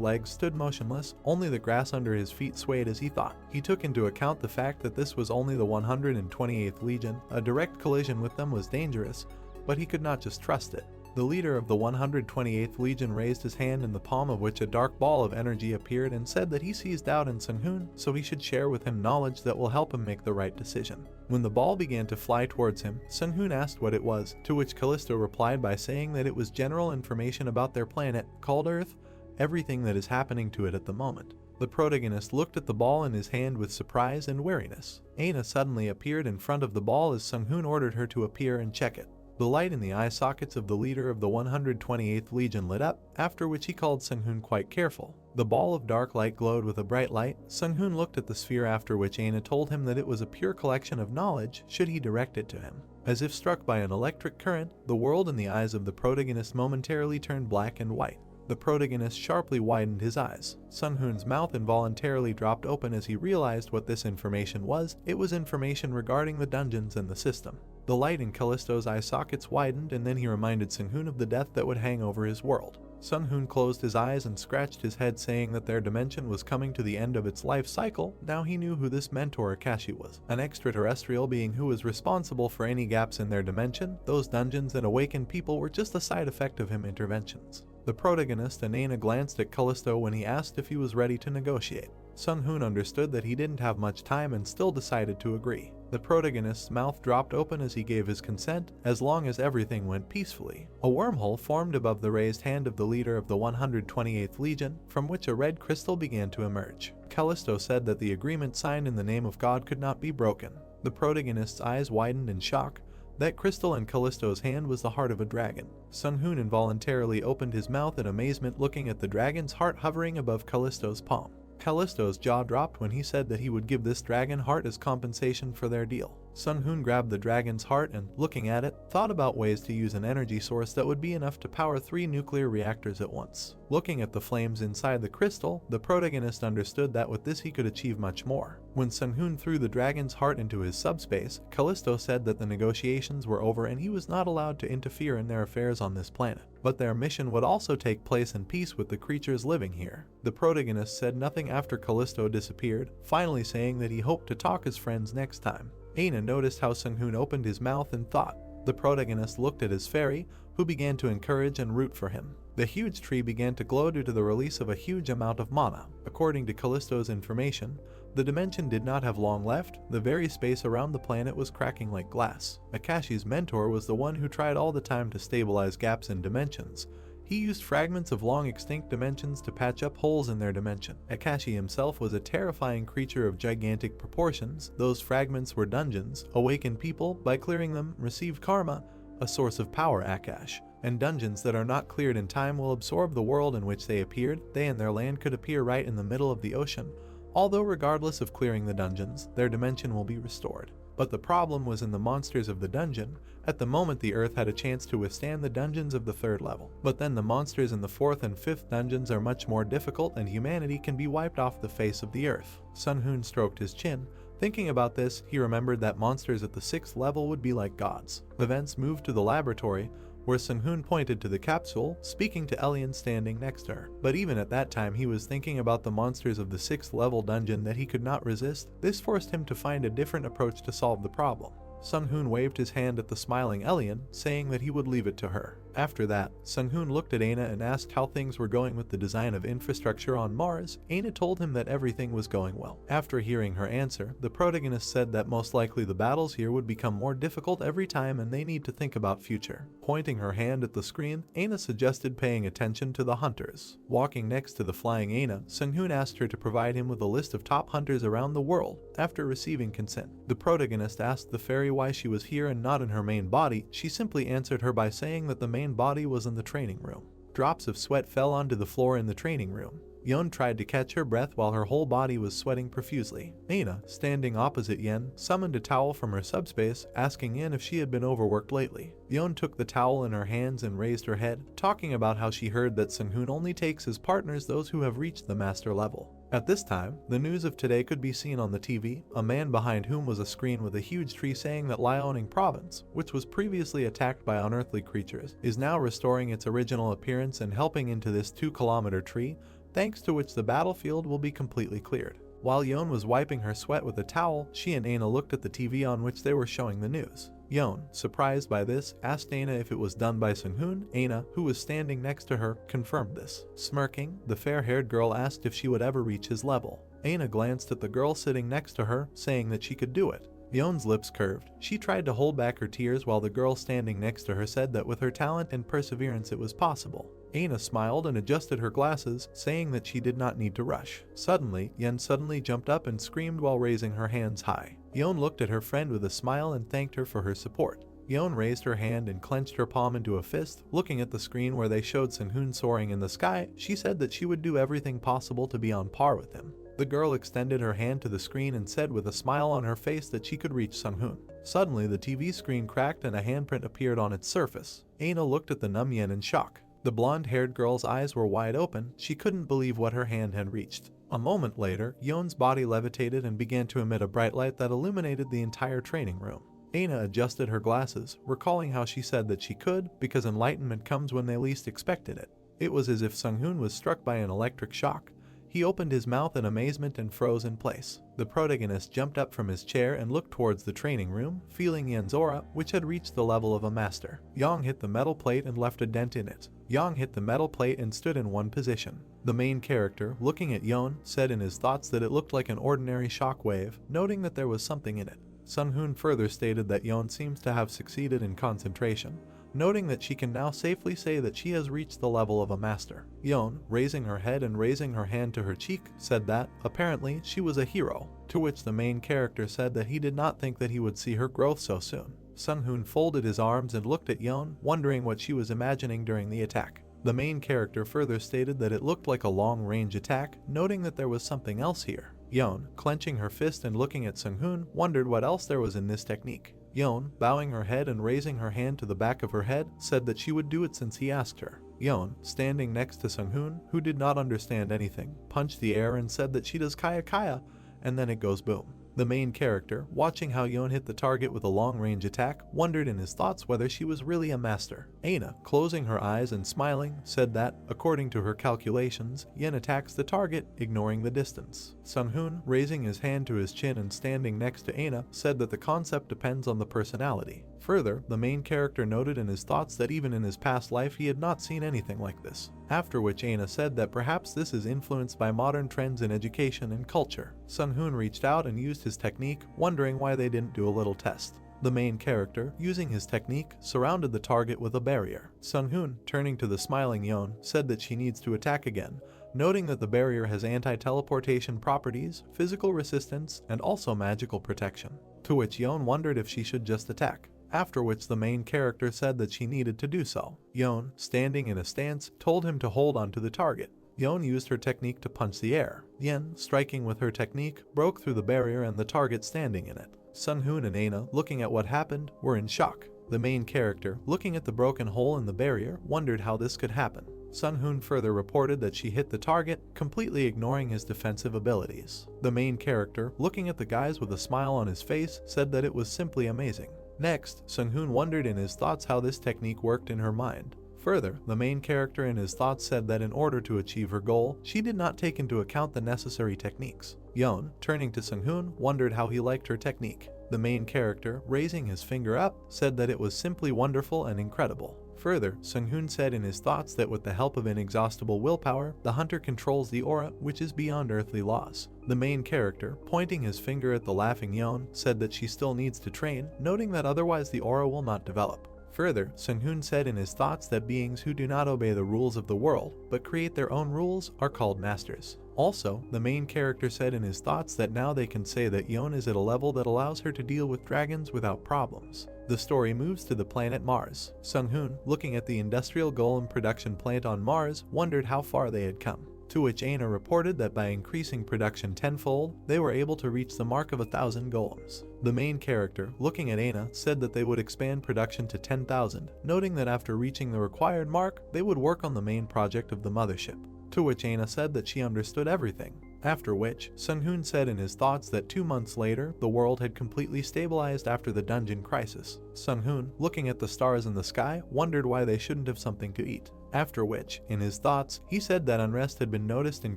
Speaker 1: legs stood motionless, only the grass under his feet swayed as he thought. He took into account the fact that this was only the 128th Legion. A direct collision with them was dangerous, but he could not just trust it. The leader of the 128th Legion raised his hand, in the palm of which a dark ball of energy appeared, and said that he sees doubt in Sung-hoon, so he should share with him knowledge that will help him make the right decision. When the ball began to fly towards him, Sung-hoon asked what it was, to which Callisto replied by saying that it was general information about their planet, called Earth, everything that is happening to it at the moment. The protagonist looked at the ball in his hand with surprise and wariness. Aina suddenly appeared in front of the ball as Sung-hoon ordered her to appear and check it. The light in the eye sockets of the leader of the 128th Legion lit up, after which he called Sung-hoon quite careful. The ball of dark light glowed with a bright light. Sung-hoon looked at the sphere, after which Aina told him that it was a pure collection of knowledge should he direct it to him. As if struck by an electric current, the world in the eyes of the protagonist momentarily turned black and white. The protagonist sharply widened his eyes. Sung-hoon's mouth involuntarily dropped open as he realized what this information was. It was information regarding the dungeons and the system. The light in Callisto's eye sockets widened, and then he reminded Sung-hoon of the death that would hang over his world. Sung-hoon closed his eyes and scratched his head, saying that their dimension was coming to the end of its life cycle. Now he knew who this mentor Akashi was, an extraterrestrial being who was responsible for any gaps in their dimension. Those dungeons and awakened people were just a side effect of him interventions. The protagonist and Aina glanced at Callisto when he asked if he was ready to negotiate. Sung-hoon understood that he didn't have much time and still decided to agree. The protagonist's mouth dropped open as he gave his consent, as long as everything went peacefully. A wormhole formed above the raised hand of the leader of the 128th Legion, from which a red crystal began to emerge. Callisto said that the agreement signed in the name of God could not be broken. The protagonist's eyes widened in shock. That crystal in Callisto's hand was the heart of a dragon. Sung-hoon involuntarily opened his mouth in amazement, looking at the dragon's heart hovering above Callisto's palm. Callisto's jaw dropped when he said that he would give this dragon heart as compensation for their deal. Sung-hoon grabbed the dragon's heart and, looking at it, thought about ways to use an energy source that would be enough to power 3 nuclear reactors at once. Looking at the flames inside the crystal, the protagonist understood that with this he could achieve much more. When Sung-hoon threw the dragon's heart into his subspace, Callisto said that the negotiations were over and he was not allowed to interfere in their affairs on this planet. But their mission would also take place in peace with the creatures living here. The protagonist said nothing after Callisto disappeared, finally saying that he hoped to talk as friends next time. Aina noticed how Sung-hoon opened his mouth and thought. The protagonist looked at his fairy, who began to encourage and root for him. The huge tree began to glow due to the release of a huge amount of mana. According to Callisto's information, the dimension did not have long left. The very space around the planet was cracking like glass. Akashi's mentor was the one who tried all the time to stabilize gaps in dimensions. He used fragments of long extinct dimensions to patch up holes in their dimension. Akashi himself was a terrifying creature of gigantic proportions. Those fragments were dungeons. Awakened people, by clearing them, received karma. a source of power Akash, and dungeons that are not cleared in time will absorb the world in which they appeared. They and their land could appear right in the middle of the ocean, although regardless of clearing the dungeons, their dimension will be restored. But the problem was in the monsters of the dungeon. At the moment the Earth had a chance to withstand the dungeons of the 3rd level, but then the monsters in the 4th and 5th dungeons are much more difficult and humanity can be wiped off the face of the Earth. Sun Hoon stroked his chin. Thinking about this, he remembered that monsters at the 6th level would be like gods. Events moved to the laboratory, where Sun Hoon pointed to the capsule, speaking to Elian standing next to her. But even at that time he was thinking about the monsters of the 6th level dungeon that he could not resist. This forced him to find a different approach to solve the problem. Sun Hoon waved his hand at the smiling Elian, saying that he would leave it to her. After that, Sun Hoon looked at Aina and asked how things were going with the design of infrastructure on Mars. Aina told him that everything was going well. After hearing her answer, the protagonist said that most likely the battles here would become more difficult every time and they need to think about future. Pointing her hand at the screen, Aina suggested paying attention to the hunters. Walking next to the flying Aina, Sun Hoon asked her to provide him with a list of top hunters around the world. After receiving consent, the protagonist asked the fairy why she was here and not in her main body. She simply answered her by saying that the main body was in the training room. Drops of sweat fell onto the floor in the training room. Yeon tried to catch her breath while her whole body was sweating profusely. Aina, standing opposite Yen, summoned a towel from her subspace, asking Yen if she had been overworked lately. Yeon took the towel in her hands and raised her head, talking about how she heard that Sun Hoon only takes as partners those who have reached the master level. At this time, the news of today could be seen on the TV, a man behind whom was a screen with a huge tree saying that Liaoning province, which was previously attacked by unearthly creatures, is now restoring its original appearance and helping into this 2-kilometer tree, thanks to which the battlefield will be completely cleared. While Yeon was wiping her sweat with a towel, she and Aina looked at the TV on which they were showing the news. Yeon, surprised by this, asked Aina if it was done by Sun Hoon. Aina, who was standing next to her, confirmed this. Smirking, the fair-haired girl asked if she would ever reach his level. Aina glanced at the girl sitting next to her, saying that she could do it. Yeon's lips curved. She tried to hold back her tears while the girl standing next to her said that with her talent and perseverance it was possible. Aina smiled and adjusted her glasses, saying that she did not need to rush. Suddenly, Yen suddenly jumped up and screamed while raising her hands high. Yeon looked at her friend with a smile and thanked her for her support. Yeon raised her hand and clenched her palm into a fist. Looking at the screen where they showed Sun Hoon soaring in the sky, she said that she would do everything possible to be on par with him. The girl extended her hand to the screen and said with a smile on her face that she could reach Sun Hoon. Suddenly, the TV screen cracked and a handprint appeared on its surface. Aina looked at the numb Yen in shock. The blonde-haired girl's eyes were wide open. She couldn't believe what her hand had reached. A moment later, Yeon's body levitated and began to emit a bright light that illuminated the entire training room. Aina adjusted her glasses, recalling how she said that she could, because enlightenment comes when they least expected it. It was as if Sun Hoon was struck by an electric shock. He opened his mouth in amazement and froze in place. The protagonist jumped up from his chair and looked towards the training room, feeling Yen's aura, which had reached the level of a master. Yang hit the metal plate and left a dent in it. Yang hit the metal plate and stood in one position. The main character, looking at Yeon, said in his thoughts that it looked like an ordinary shock wave, noting that there was something in it. Sun Hoon further stated that Yeon seems to have succeeded in concentration, noting that she can now safely say that she has reached the level of a master. Yeon, raising her head and raising her hand to her cheek, said that, apparently, she was a hero, to which the main character said that he did not think that he would see her growth so soon. Sun Hoon folded his arms and looked at Yeon, wondering what she was imagining during the attack. The main character further stated that it looked like a long-range attack, noting that there was something else here. Yeon, clenching her fist and looking at Sun Hoon, wondered what else there was in this technique. Yeon, bowing her head and raising her hand to the back of her head, said that she would do it since he asked her. Yeon, standing next to Sun Hoon, who did not understand anything, punched the air and said that she does kaya kaya, and then it goes boom. The main character, watching how Yeon hit the target with a long-range attack, wondered in his thoughts whether she was really a master. Aina, closing her eyes and smiling, said that, according to her calculations, Yen attacks the target, ignoring the distance. Sun Hoon, raising his hand to his chin and standing next to Aina, said that the concept depends on the personality. Further, the main character noted in his thoughts that even in his past life he had not seen anything like this. After which Aina said that perhaps this is influenced by modern trends in education and culture. Sun Hoon reached out and used his technique, wondering why they didn't do a little test. The main character, using his technique, surrounded the target with a barrier. Sun Hoon, turning to the smiling Yeon, said that she needs to attack again, noting that the barrier has anti-teleportation properties, physical resistance, and also magical protection. To which Yeon wondered if she should just attack. after which the main character said that she needed to do so. Yon, standing in a stance, told him to hold onto the target. Yon used her technique to punch the air. Yen, striking with her technique, broke through the barrier and the target standing in it. Sung-hoon and Aina, looking at what happened, were in shock. The main character, looking at the broken hole in the barrier, wondered how this could happen. Sung-hoon further reported that she hit the target, completely ignoring his defensive abilities. The main character, looking at the guys with a smile on his face, said that it was simply amazing. Next, Sung-hoon wondered in his thoughts how this technique worked in her mind. Further, the main character in his thoughts said that in order to achieve her goal, she did not take into account the necessary techniques. Yon, turning to Sung-hoon, wondered how he liked her technique. The main character, raising his finger up, said that it was simply wonderful and incredible. Further, Sung-hoon said in his thoughts that with the help of inexhaustible willpower, the hunter controls the aura, which is beyond earthly laws. The main character, pointing his finger at the laughing Yon, said that she still needs to train, noting that otherwise the aura will not develop. Further, Sung-hoon said in his thoughts that beings who do not obey the rules of the world, but create their own rules, are called masters. Also, the main character said in his thoughts that now they can say that Yon is at a level that allows her to deal with dragons without problems. The story moves to the planet Mars. Sung-hoon, looking at the industrial golem production plant on Mars, wondered how far they had come. To which Aina reported that by increasing production tenfold, they were able to reach the mark of 1,000 golems. The main character, looking at Aina, said that they would expand production to 10,000, noting that after reaching the required mark, they would work on the main project of the mothership. To which Aina said that she understood everything. After which, Sung-hoon said in his thoughts that 2 months later, the world had completely stabilized after the dungeon crisis. Sung-hoon, looking at the stars in the sky, wondered why they shouldn't have something to eat. After which, in his thoughts, he said that unrest had been noticed in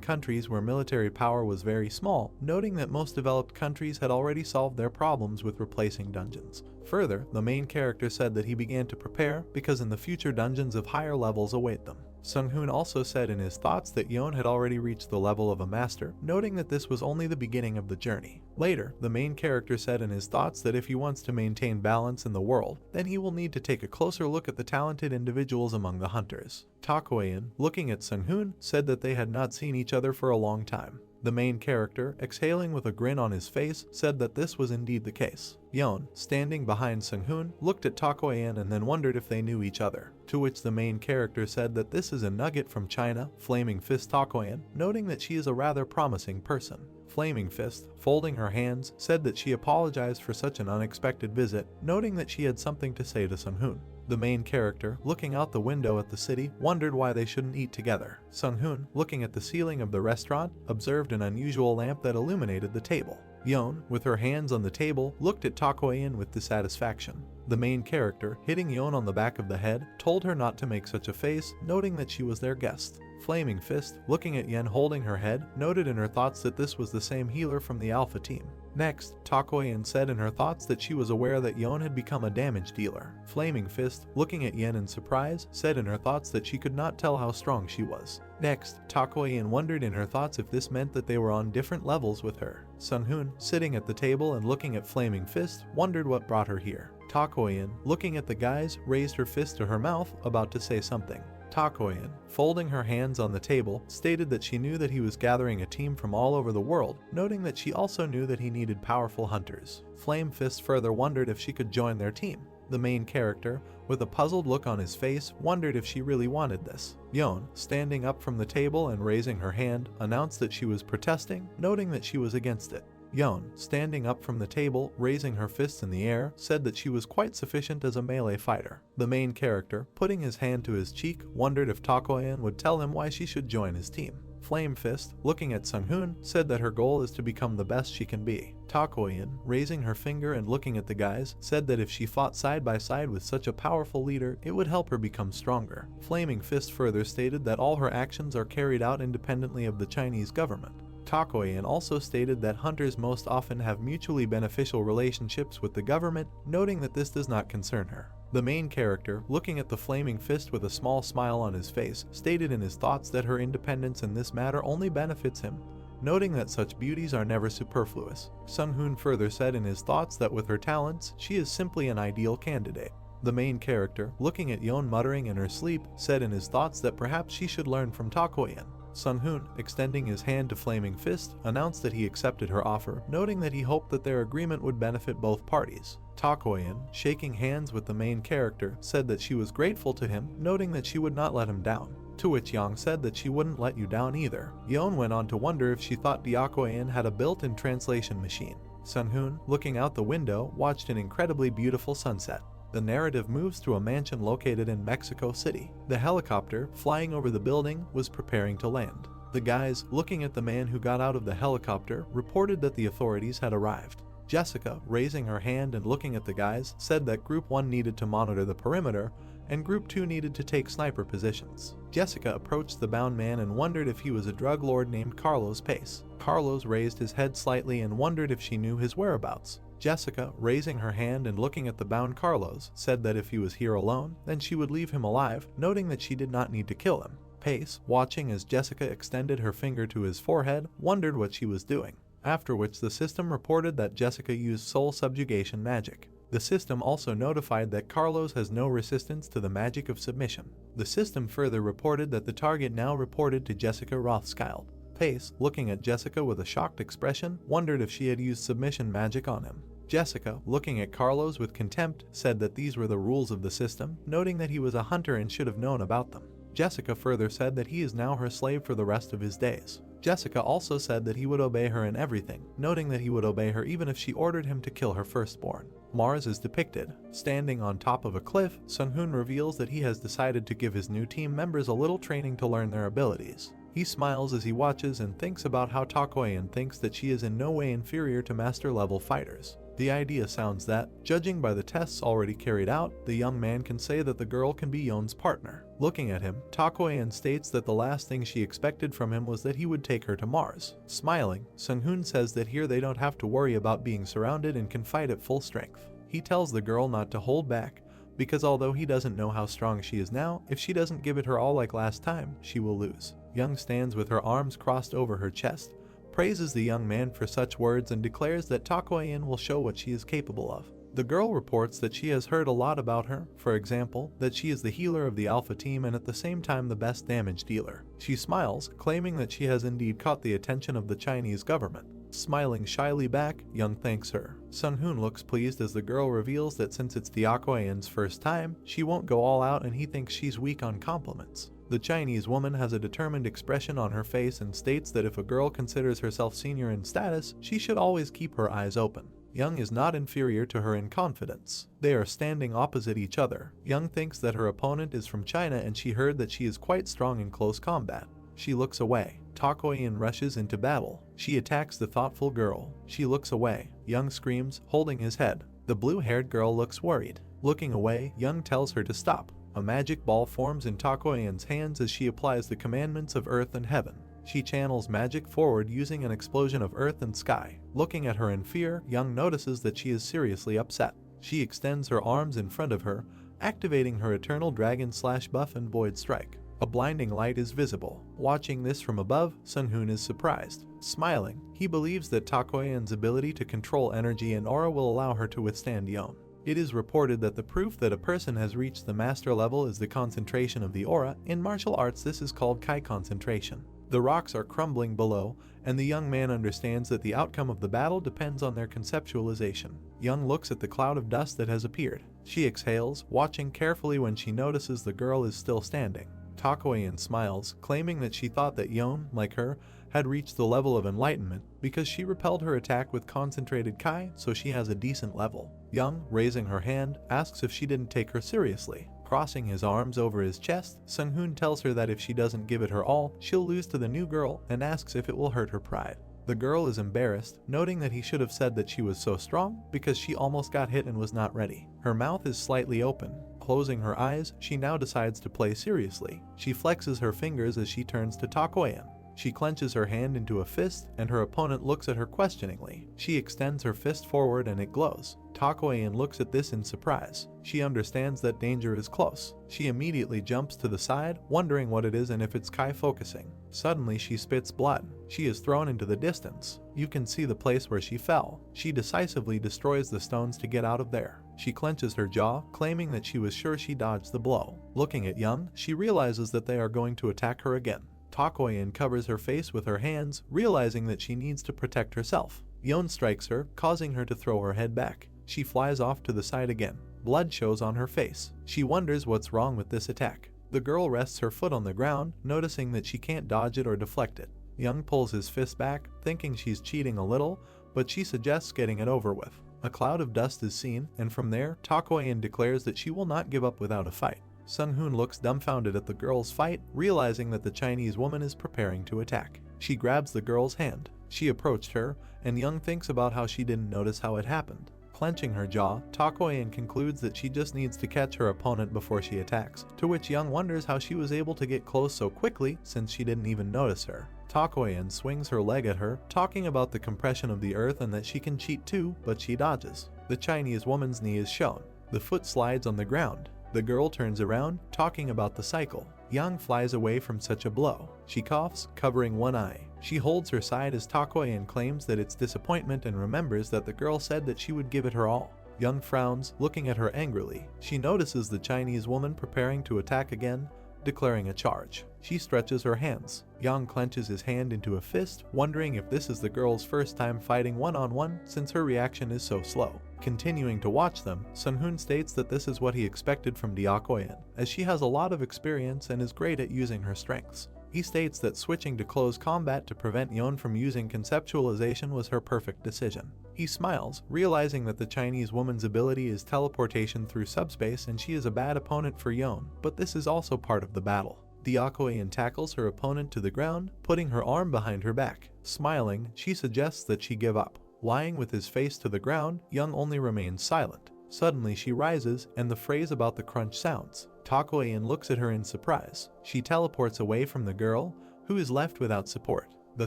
Speaker 1: countries where military power was very small, noting that most developed countries had already solved their problems with replacing dungeons. Further, the main character said that he began to prepare because in the future dungeons of higher levels await them. Sung-hoon also said in his thoughts that Yon had already reached the level of a master, noting that this was only the beginning of the journey. Later, the main character said in his thoughts that if he wants to maintain balance in the world, then he will need to take a closer look at the talented individuals among the hunters. Takoyan, looking at Sung-hoon, said that they had not seen each other for a long time. The main character, exhaling with a grin on his face, said that this was indeed the case. Yon, standing behind Sung-hoon, looked at Takoyan and then wondered if they knew each other. To which the main character said that this is a nugget from China, Flaming Fist Takoyan, noting that she is a rather promising person. Flaming Fist, folding her hands, said that she apologized for such an unexpected visit, noting that she had something to say to Sung-hoon. The main character, looking out the window at the city, wondered why they shouldn't eat together. Sung-hoon, looking at the ceiling of the restaurant, observed an unusual lamp that illuminated the table. Yon, with her hands on the table, looked at Takoyan with dissatisfaction. The main character, hitting Yon on the back of the head, told her not to make such a face, noting that she was their guest. Flaming Fist, looking at Yen holding her head, noted in her thoughts that this was the same healer from the Alpha team. Next, Takoyan said in her thoughts that she was aware that Yon had become a damage dealer. Flaming Fist, looking at Yen in surprise, said in her thoughts that she could not tell how strong she was. Next, Takoyan wondered in her thoughts if this meant that they were on different levels with her. Sung-hoon, sitting at the table and looking at Flaming Fist, wondered what brought her here. Takoyan, looking at the guys, raised her fist to her mouth, about to say something. Takoyan, folding her hands on the table, stated that she knew that he was gathering a team from all over the world, noting that she also knew that he needed powerful hunters. Flame Fist further wondered if she could join their team. The main character, with a puzzled look on his face, wondered if she really wanted this. Yon, standing up from the table and raising her hand, announced that she was protesting, noting that she was against it. Yon, standing up from the table, raising her fists in the air, said that she was quite sufficient as a melee fighter. The main character, putting his hand to his cheek, wondered if Takoyan would tell him why she should join his team. Flame Fist, looking at Sung-hoon, said that her goal is to become the best she can be. Takoyan, raising her finger and looking at the guys, said that if she fought side by side with such a powerful leader, it would help her become stronger. Flaming Fist further stated that all her actions are carried out independently of the Chinese government. Takoyan also stated that hunters most often have mutually beneficial relationships with the government, noting that this does not concern her. The main character, looking at the Flaming Fist with a small smile on his face, stated in his thoughts that her independence in this matter only benefits him, noting that such beauties are never superfluous. Sung-hoon further said in his thoughts that with her talents, she is simply an ideal candidate. The main character, looking at Yon muttering in her sleep, said in his thoughts that perhaps she should learn from Takoyan. Sung-hoon, extending his hand to Flaming Fist, announced that he accepted her offer, noting that he hoped that their agreement would benefit both parties. Takoyan, shaking hands with the main character, said that she was grateful to him, noting that she would not let him down. To which Yang said that she wouldn't let you down either. Yeon went on to wonder if she thought Takoyan had a built-in translation machine. Sunhoon, looking out the window, watched an incredibly beautiful sunset. The narrative moves to a mansion located in Mexico City. The helicopter, flying over the building, was preparing to land. The guys, looking at the man who got out of the helicopter, reported that the authorities had arrived. Jessica, raising her hand and looking at the guys, said that Group 1 needed to monitor the perimeter, and Group 2 needed to take sniper positions. Jessica approached the bound man and wondered if he was a drug lord named Carlos Pace. Carlos raised his head slightly and wondered if she knew his whereabouts. Jessica, raising her hand and looking at the bound Carlos, said that if he was here alone, then she would leave him alive, noting that she did not need to kill him. Pace, watching as Jessica extended her finger to his forehead, wondered what she was doing. After which the system reported that Jessica used soul subjugation magic. The system also notified that Carlos has no resistance to the magic of submission. The system further reported that the target now reported to Jessica Rothschild. Pace, looking at Jessica with a shocked expression, wondered if she had used submission magic on him. Jessica, looking at Carlos with contempt, said that these were the rules of the system, noting that he was a hunter and should have known about them. Jessica further said that he is now her slave for the rest of his days. Jessica also said that he would obey her in everything, noting that he would obey her even if she ordered him to kill her firstborn. Mars is depicted. Standing on top of a cliff, Sunhoon reveals that he has decided to give his new team members a little training to learn their abilities. He smiles as he watches and thinks about how Takoyan thinks that she is in no way inferior to master-level fighters. The idea sounds that, judging by the tests already carried out, the young man can say that the girl can be Yeon's partner. Looking at him, Takoyan states that the last thing she expected from him was that he would take her to Mars. Smiling, Sunhoon says that here they don't have to worry about being surrounded and can fight at full strength. He tells the girl not to hold back, because although he doesn't know how strong she is now, if she doesn't give it her all like last time, she will lose. Yeon stands with her arms crossed over her chest, praises the young man for such words and declares that Takoyan will show what she is capable of. The girl reports that she has heard a lot about her, for example, that she is the healer of the Alpha team and at the same time the best damage dealer. She smiles, claiming that she has indeed caught the attention of the Chinese government. Smiling shyly back, Young thanks her. Sunhoon looks pleased as the girl reveals that since it's Takoyan's first time, she won't go all out and he thinks she's weak on compliments. The Chinese woman has a determined expression on her face and states that if a girl considers herself senior in status, she should always keep her eyes open. Young is not inferior to her in confidence. They are standing opposite each other. Young thinks that her opponent is from China and she heard that she is quite strong in close combat. She looks away. Takoyan rushes into battle. She attacks the thoughtful girl. She looks away. Young screams, holding his head. The blue-haired girl looks worried. Looking away, Young tells her to stop. A magic ball forms in Takoyan's hands as she applies the commandments of earth and heaven. She channels magic forward using an explosion of earth and sky. Looking at her in fear, Young notices that she is seriously upset. She extends her arms in front of her, activating her Eternal Dragon / Buff and Void Strike. A blinding light is visible. Watching this from above, Sunhoon is surprised. Smiling, he believes that Takoyan's ability to control energy and aura will allow her to withstand Yeon. It is reported that the proof that a person has reached the master level is the concentration of the aura. In martial arts, this is called Kai concentration. The rocks are crumbling below, and the young man understands that the outcome of the battle depends on their conceptualization. Young looks at the cloud of dust that has appeared. She exhales, watching carefully when she notices the girl is still standing. Takoyan smiles, claiming that she thought that Yeon, like her, had reached the level of enlightenment because she repelled her attack with concentrated Kai, so she has a decent level. Young, raising her hand, asks if she didn't take her seriously. Crossing his arms over his chest, Sunhoon tells her that if she doesn't give it her all, she'll lose to the new girl and asks if it will hurt her pride. The girl is embarrassed, noting that he should have said that she was so strong because she almost got hit and was not ready. Her mouth is slightly open. Closing her eyes, she now decides to play seriously. She flexes her fingers as she turns to Takoyan. She clenches her hand into a fist, and her opponent looks at her questioningly. She extends her fist forward and it glows. Takoyan looks at this in surprise. She understands that danger is close. She immediately jumps to the side, wondering what it is and if it's Kai focusing. Suddenly she spits blood. She is thrown into the distance. You can see the place where she fell. She decisively destroys the stones to get out of there. She clenches her jaw, claiming that she was sure she dodged the blow. Looking at Young, she realizes that they are going to attack her again. Takoyan covers her face with her hands, realizing that she needs to protect herself. Yeon strikes her, causing her to throw her head back. She flies off to the side again. Blood shows on her face. She wonders what's wrong with this attack. The girl rests her foot on the ground, noticing that she can't dodge it or deflect it. Young pulls his fist back, thinking she's cheating a little, but she suggests getting it over with. A cloud of dust is seen, and from there, Takoyan declares that she will not give up without a fight. Sung-hoon looks dumbfounded at the girl's fight, realizing that the Chinese woman is preparing to attack. She grabs the girl's hand. She approached her, and Young thinks about how she didn't notice how it happened. Clenching her jaw, Takoyan concludes that she just needs to catch her opponent before she attacks, to which Young wonders how she was able to get close so quickly since she didn't even notice her. Takoyan swings her leg at her, talking about the compression of the earth and that she can cheat too, but she dodges. The Chinese woman's knee is shown. The foot slides on the ground. The girl turns around, talking about the cycle. Yang flies away from such a blow. She coughs, covering one eye. She holds her side as Takoyan claims that it's disappointment and remembers that the girl said that she would give it her all. Young frowns, looking at her angrily. She notices the Chinese woman preparing to attack again, declaring a charge. She stretches her hands. Yang clenches his hand into a fist, wondering if this is the girl's first time fighting one-on-one since her reaction is so slow. Continuing to watch them, Sun-hoon states that this is what he expected from Takoyan, as she has a lot of experience and is great at using her strengths. He states that switching to close combat to prevent Yon from using conceptualization was her perfect decision. He smiles, realizing that the Chinese woman's ability is teleportation through subspace and she is a bad opponent for Yon, but this is also part of the battle. Takoyan tackles her opponent to the ground, putting her arm behind her back. Smiling, she suggests that she give up. Lying with his face to the ground, Young only remains silent. Suddenly she rises, and the phrase about the crunch sounds. Takoyan looks at her in surprise. She teleports away from the girl, who is left without support. The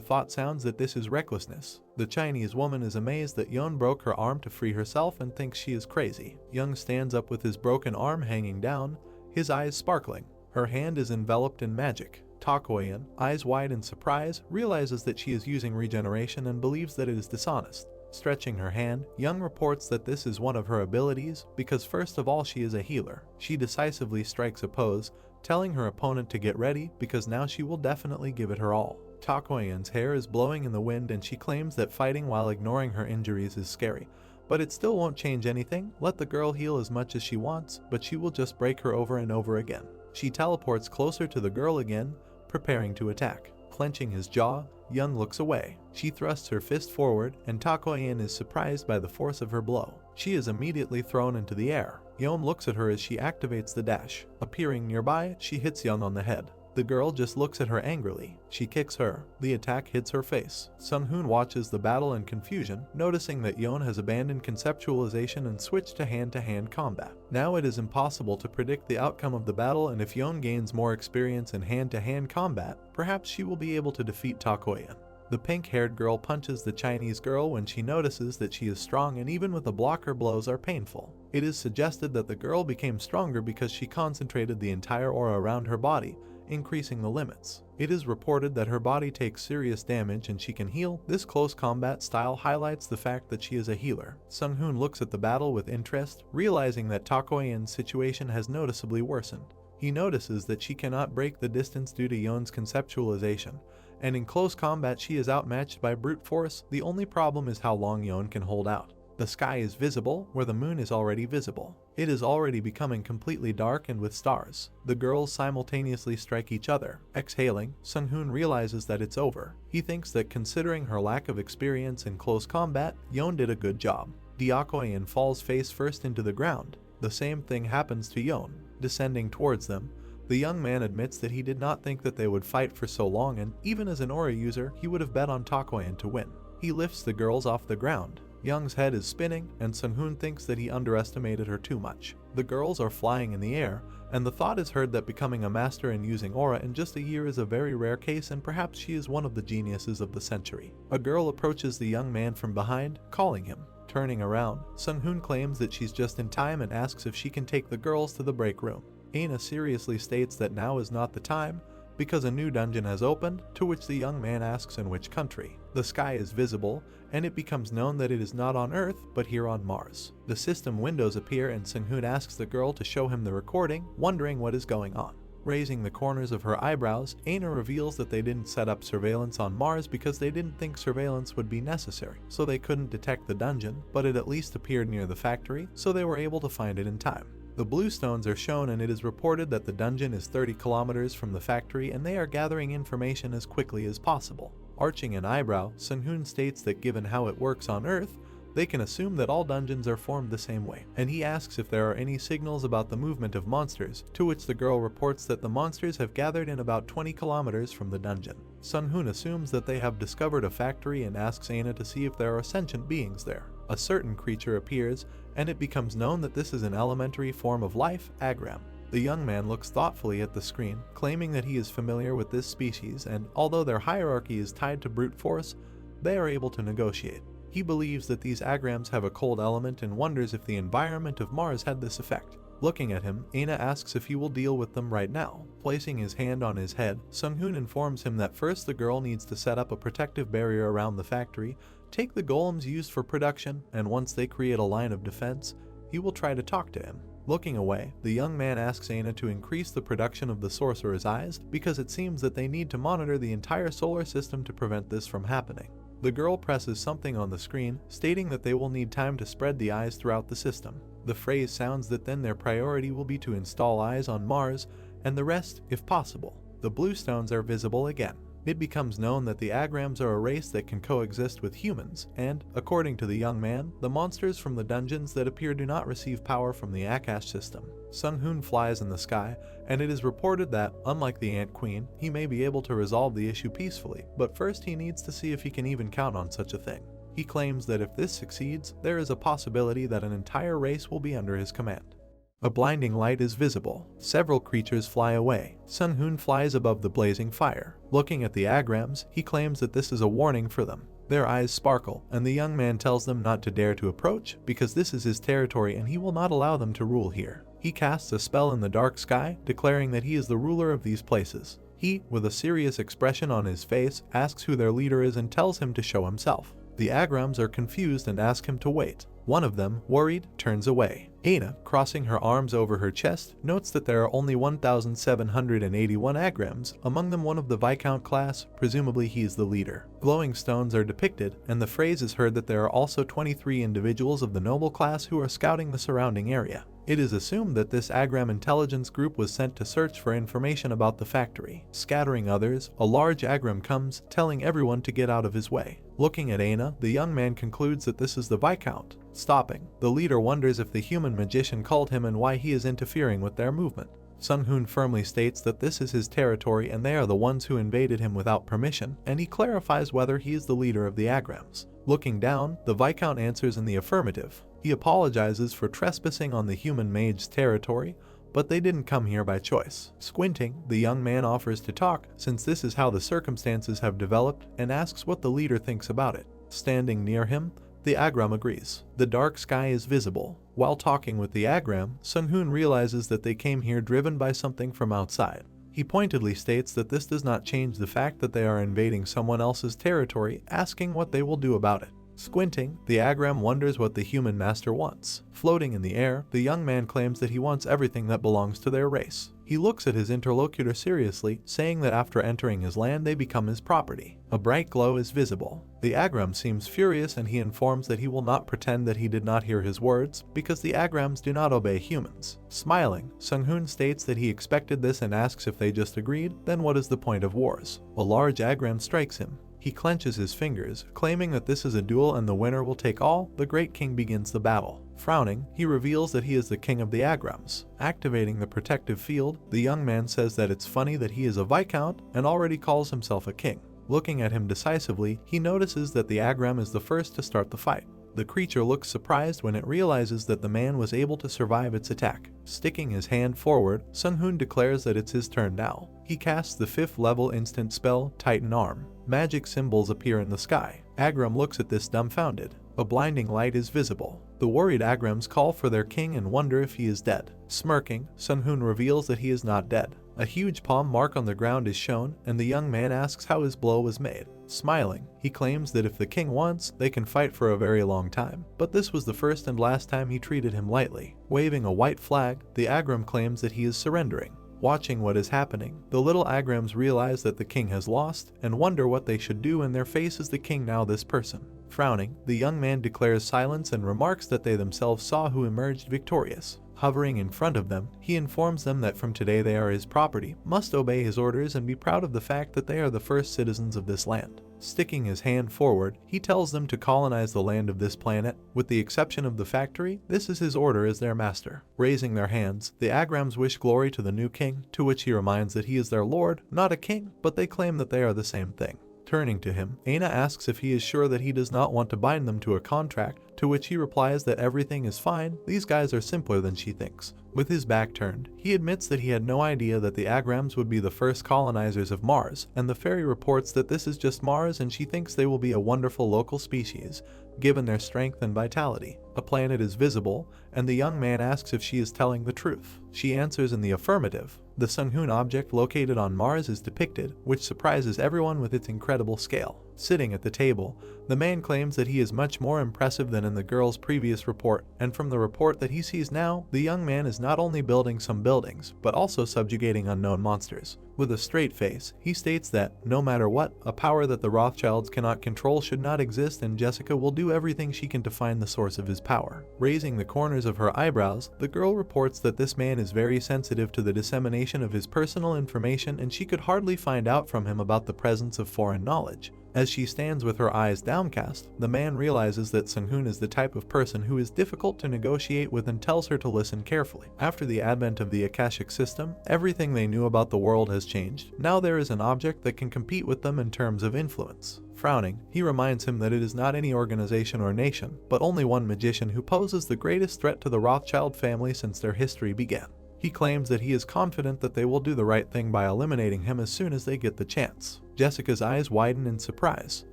Speaker 1: thought sounds that this is recklessness. The Chinese woman is amazed that Yon broke her arm to free herself and thinks she is crazy. Young stands up with his broken arm hanging down, his eyes sparkling. Her hand is enveloped in magic. Takoyan, eyes wide in surprise, realizes that she is using regeneration and believes that it is dishonest. Stretching her hand, Young reports that this is one of her abilities because first of all she is a healer. She decisively strikes a pose, telling her opponent to get ready because now she will definitely give it her all. Takoyan's hair is blowing in the wind and she claims that fighting while ignoring her injuries is scary. But it still won't change anything. Let the girl heal as much as she wants, but she will just break her over and over again. She teleports closer to the girl again, preparing to attack. Clenching his jaw, Young looks away. She thrusts her fist forward, and Takoyan is surprised by the force of her blow. She is immediately thrown into the air. Young looks at her as she activates the dash. Appearing nearby, she hits Young on the head. The girl just looks at her angrily. She kicks her. The attack hits her face. Sung-hoon watches the battle in confusion, noticing that Yon has abandoned conceptualization and switched to hand-to-hand combat. Now it is impossible to predict the outcome of the battle, and if Yon gains more experience in hand-to-hand combat, perhaps she will be able to defeat Takoyan. The pink-haired girl punches the Chinese girl when she notices that she is strong and even with the block her blows are painful. It is suggested that the girl became stronger because she concentrated the entire aura around her body, increasing the limits. It is reported that her body takes serious damage and she can heal. This close combat style highlights the fact that she is a healer. Sung-hoon looks at the battle with interest, realizing that Takoyan's situation has noticeably worsened. He notices that she cannot break the distance due to Yon's conceptualization, and in close combat she is outmatched by brute force. The only problem is how long Yon can hold out. The sky is visible, where the moon is already visible. It is already becoming completely dark and with stars. The girls simultaneously strike each other. Exhaling, Sung-hoon realizes that it's over. He thinks that considering her lack of experience in close combat, Yon did a good job. Takoyan falls face first into the ground. The same thing happens to Yon. Descending towards them, the young man admits that he did not think that they would fight for so long, and even as an aura user, he would have bet on Takoyan to win. He lifts the girls off the ground. Young's head is spinning, and Sung-hoon thinks that he underestimated her too much. The girls are flying in the air, and the thought is heard that becoming a master in using aura in just a year is a very rare case, and perhaps she is one of the geniuses of the century. A girl approaches the young man from behind, calling him. Turning around, Sung-hoon claims that she's just in time and asks if she can take the girls to the break room. Aina seriously states that now is not the time, because a new dungeon has opened, to which the young man asks in which country. The sky is visible, and it becomes known that it is not on Earth, but here on Mars. The system windows appear and Sung-hoon asks the girl to show him the recording, wondering what is going on. Raising the corners of her eyebrows, Aina reveals that they didn't set up surveillance on Mars because they didn't think surveillance would be necessary, so they couldn't detect the dungeon, but it at least appeared near the factory, so they were able to find it in time. The blue stones are shown, and it is reported that the dungeon is 30 kilometers from the factory, and they are gathering information as quickly as possible. Arching an eyebrow, Sun-hoon states that given how it works on Earth, they can assume that all dungeons are formed the same way, and he asks if there are any signals about the movement of monsters, to which the girl reports that the monsters have gathered in about 20 kilometers from the dungeon. Sun-hoon assumes that they have discovered a factory and asks Aina to see if there are sentient beings there. A certain creature appears, and it becomes known that this is an elementary form of life, Agram. The young man looks thoughtfully at the screen, claiming that he is familiar with this species, and although their hierarchy is tied to brute force, they are able to negotiate. He believes that these Agrams have a cold element and wonders if the environment of Mars had this effect. Looking at him, Aina asks if he will deal with them right now. Placing his hand on his head, Sun-hoon informs him that first the girl needs to set up a protective barrier around the factory, take the golems used for production, and once they create a line of defense, he will try to talk to him. Looking away, the young man asks Aina to increase the production of the Sorcerer's eyes because it seems that they need to monitor the entire solar system to prevent this from happening. The girl presses something on the screen, stating that they will need time to spread the eyes throughout the system. The phrase sounds that then their priority will be to install eyes on Mars, and the rest, if possible. The blue stones are visible again. It becomes known that the Agrams are a race that can coexist with humans, and, according to the young man, the monsters from the dungeons that appear do not receive power from the Akash system. Sun-hoon flies in the sky, and it is reported that, unlike the Ant Queen, he may be able to resolve the issue peacefully, but first he needs to see if he can even count on such a thing. He claims that if this succeeds, there is a possibility that an entire race will be under his command. A blinding light is visible. Several creatures fly away. Sun-hoon flies above the blazing fire. Looking at the Agrams, he claims that this is a warning for them. Their eyes sparkle, and the young man tells them not to dare to approach because this is his territory and he will not allow them to rule here. He casts a spell in the dark sky, declaring that he is the ruler of these places. He, with a serious expression on his face, asks who their leader is and tells him to show himself. The Agrams are confused and ask him to wait. One of them, worried, turns away. Aina, crossing her arms over her chest, notes that there are only 1,781 Agrams, among them one of the Viscount class, presumably he is the leader. Glowing stones are depicted, and the phrase is heard that there are also 23 individuals of the noble class who are scouting the surrounding area. It is assumed that this Agram intelligence group was sent to search for information about the factory. Scattering others, a large Agram comes, telling everyone to get out of his way. Looking at Aina, the young man concludes that this is the Viscount. Stopping, the leader wonders if the human magician called him and why he is interfering with their movement. Sun-hoon firmly states that this is his territory and they are the ones who invaded him without permission, and he clarifies whether he is the leader of the Agrams. Looking down, the Viscount answers in the affirmative. He apologizes for trespassing on the human mage's territory, but they didn't come here by choice. Squinting, the young man offers to talk, since this is how the circumstances have developed, and asks what the leader thinks about it. Standing near him, the Agram agrees. The dark sky is visible. While talking with the Agram, Sun-hoon realizes that they came here driven by something from outside. He pointedly states that this does not change the fact that they are invading someone else's territory, asking what they will do about it. Squinting, the Agram wonders what the human master wants. Floating in the air, the young man claims that he wants everything that belongs to their race. He looks at his interlocutor seriously, saying that after entering his land they become his property. A bright glow is visible. The Agram seems furious and he informs that he will not pretend that he did not hear his words, because the Agrams do not obey humans. Smiling, Sun-hoon states that he expected this and asks if they just agreed, then what is the point of wars? A large Agram strikes him. He clenches his fingers, claiming that this is a duel and the winner will take all. The Great King begins the battle. Frowning, he reveals that he is the king of the Agrams. Activating the protective field, the young man says that it's funny that he is a Viscount and already calls himself a king. Looking at him decisively, he notices that the Agram is the first to start the fight. The creature looks surprised when it realizes that the man was able to survive its attack. Sticking his hand forward, Sun-hoon declares that it's his turn now. He casts the 5th level instant spell, Titan Arm. Magic symbols appear in the sky. Agram looks at this dumbfounded. A blinding light is visible. The worried Agrams call for their king and wonder if he is dead. Smirking, Sun-hoon reveals that he is not dead. A huge palm mark on the ground is shown, and the young man asks how his blow was made. Smiling, he claims that if the king wants, they can fight for a very long time, but this was the first and last time he treated him lightly. Waving a white flag, the Agram claims that he is surrendering. Watching what is happening, the little Agrams realize that the king has lost and wonder what they should do, and their face is the king now this person. Frowning, the young man declares silence and remarks that they themselves saw who emerged victorious. Hovering in front of them, he informs them that from today they are his property, must obey his orders, and be proud of the fact that they are the first citizens of this land. Sticking his hand forward, he tells them to colonize the land of this planet. With the exception of the factory, this is his order as their master. Raising their hands, the Agrams wish glory to the new king, to which he reminds that he is their lord, not a king, but they claim that they are the same thing. Turning to him, Aina asks if he is sure that he does not want to bind them to a contract, to which he replies that everything is fine, these guys are simpler than she thinks. With his back turned, he admits that he had no idea that the Agrams would be the first colonizers of Mars, and the fairy reports that this is just Mars and she thinks they will be a wonderful local species, given their strength and vitality. A planet is visible, and the young man asks if she is telling the truth. She answers in the affirmative. The Sunhoon object located on Mars is depicted, which surprises everyone with its incredible scale. Sitting at the table, the man claims that he is much more impressive than in the girl's previous report, and from the report that he sees now, the young man is not only building some buildings, but also subjugating unknown monsters. With a straight face, he states that, no matter what, a power that the Rothschilds cannot control should not exist, and Jessica will do everything she can to find the source of his power. Raising the corners of her eyebrows, the girl reports that this man is very sensitive to the dissemination of his personal information, and she could hardly find out from him about the presence of foreign knowledge. As she stands with her eyes downcast, the man realizes that Sunhoon is the type of person who is difficult to negotiate with and tells her to listen carefully. After the advent of the Akashic system, everything they knew about the world has changed. Now there is an object that can compete with them in terms of influence. Frowning, he reminds him that it is not any organization or nation, but only one magician who poses the greatest threat to the Rothschild family since their history began. He claims that he is confident that they will do the right thing by eliminating him as soon as they get the chance. Jessica's eyes widen in surprise.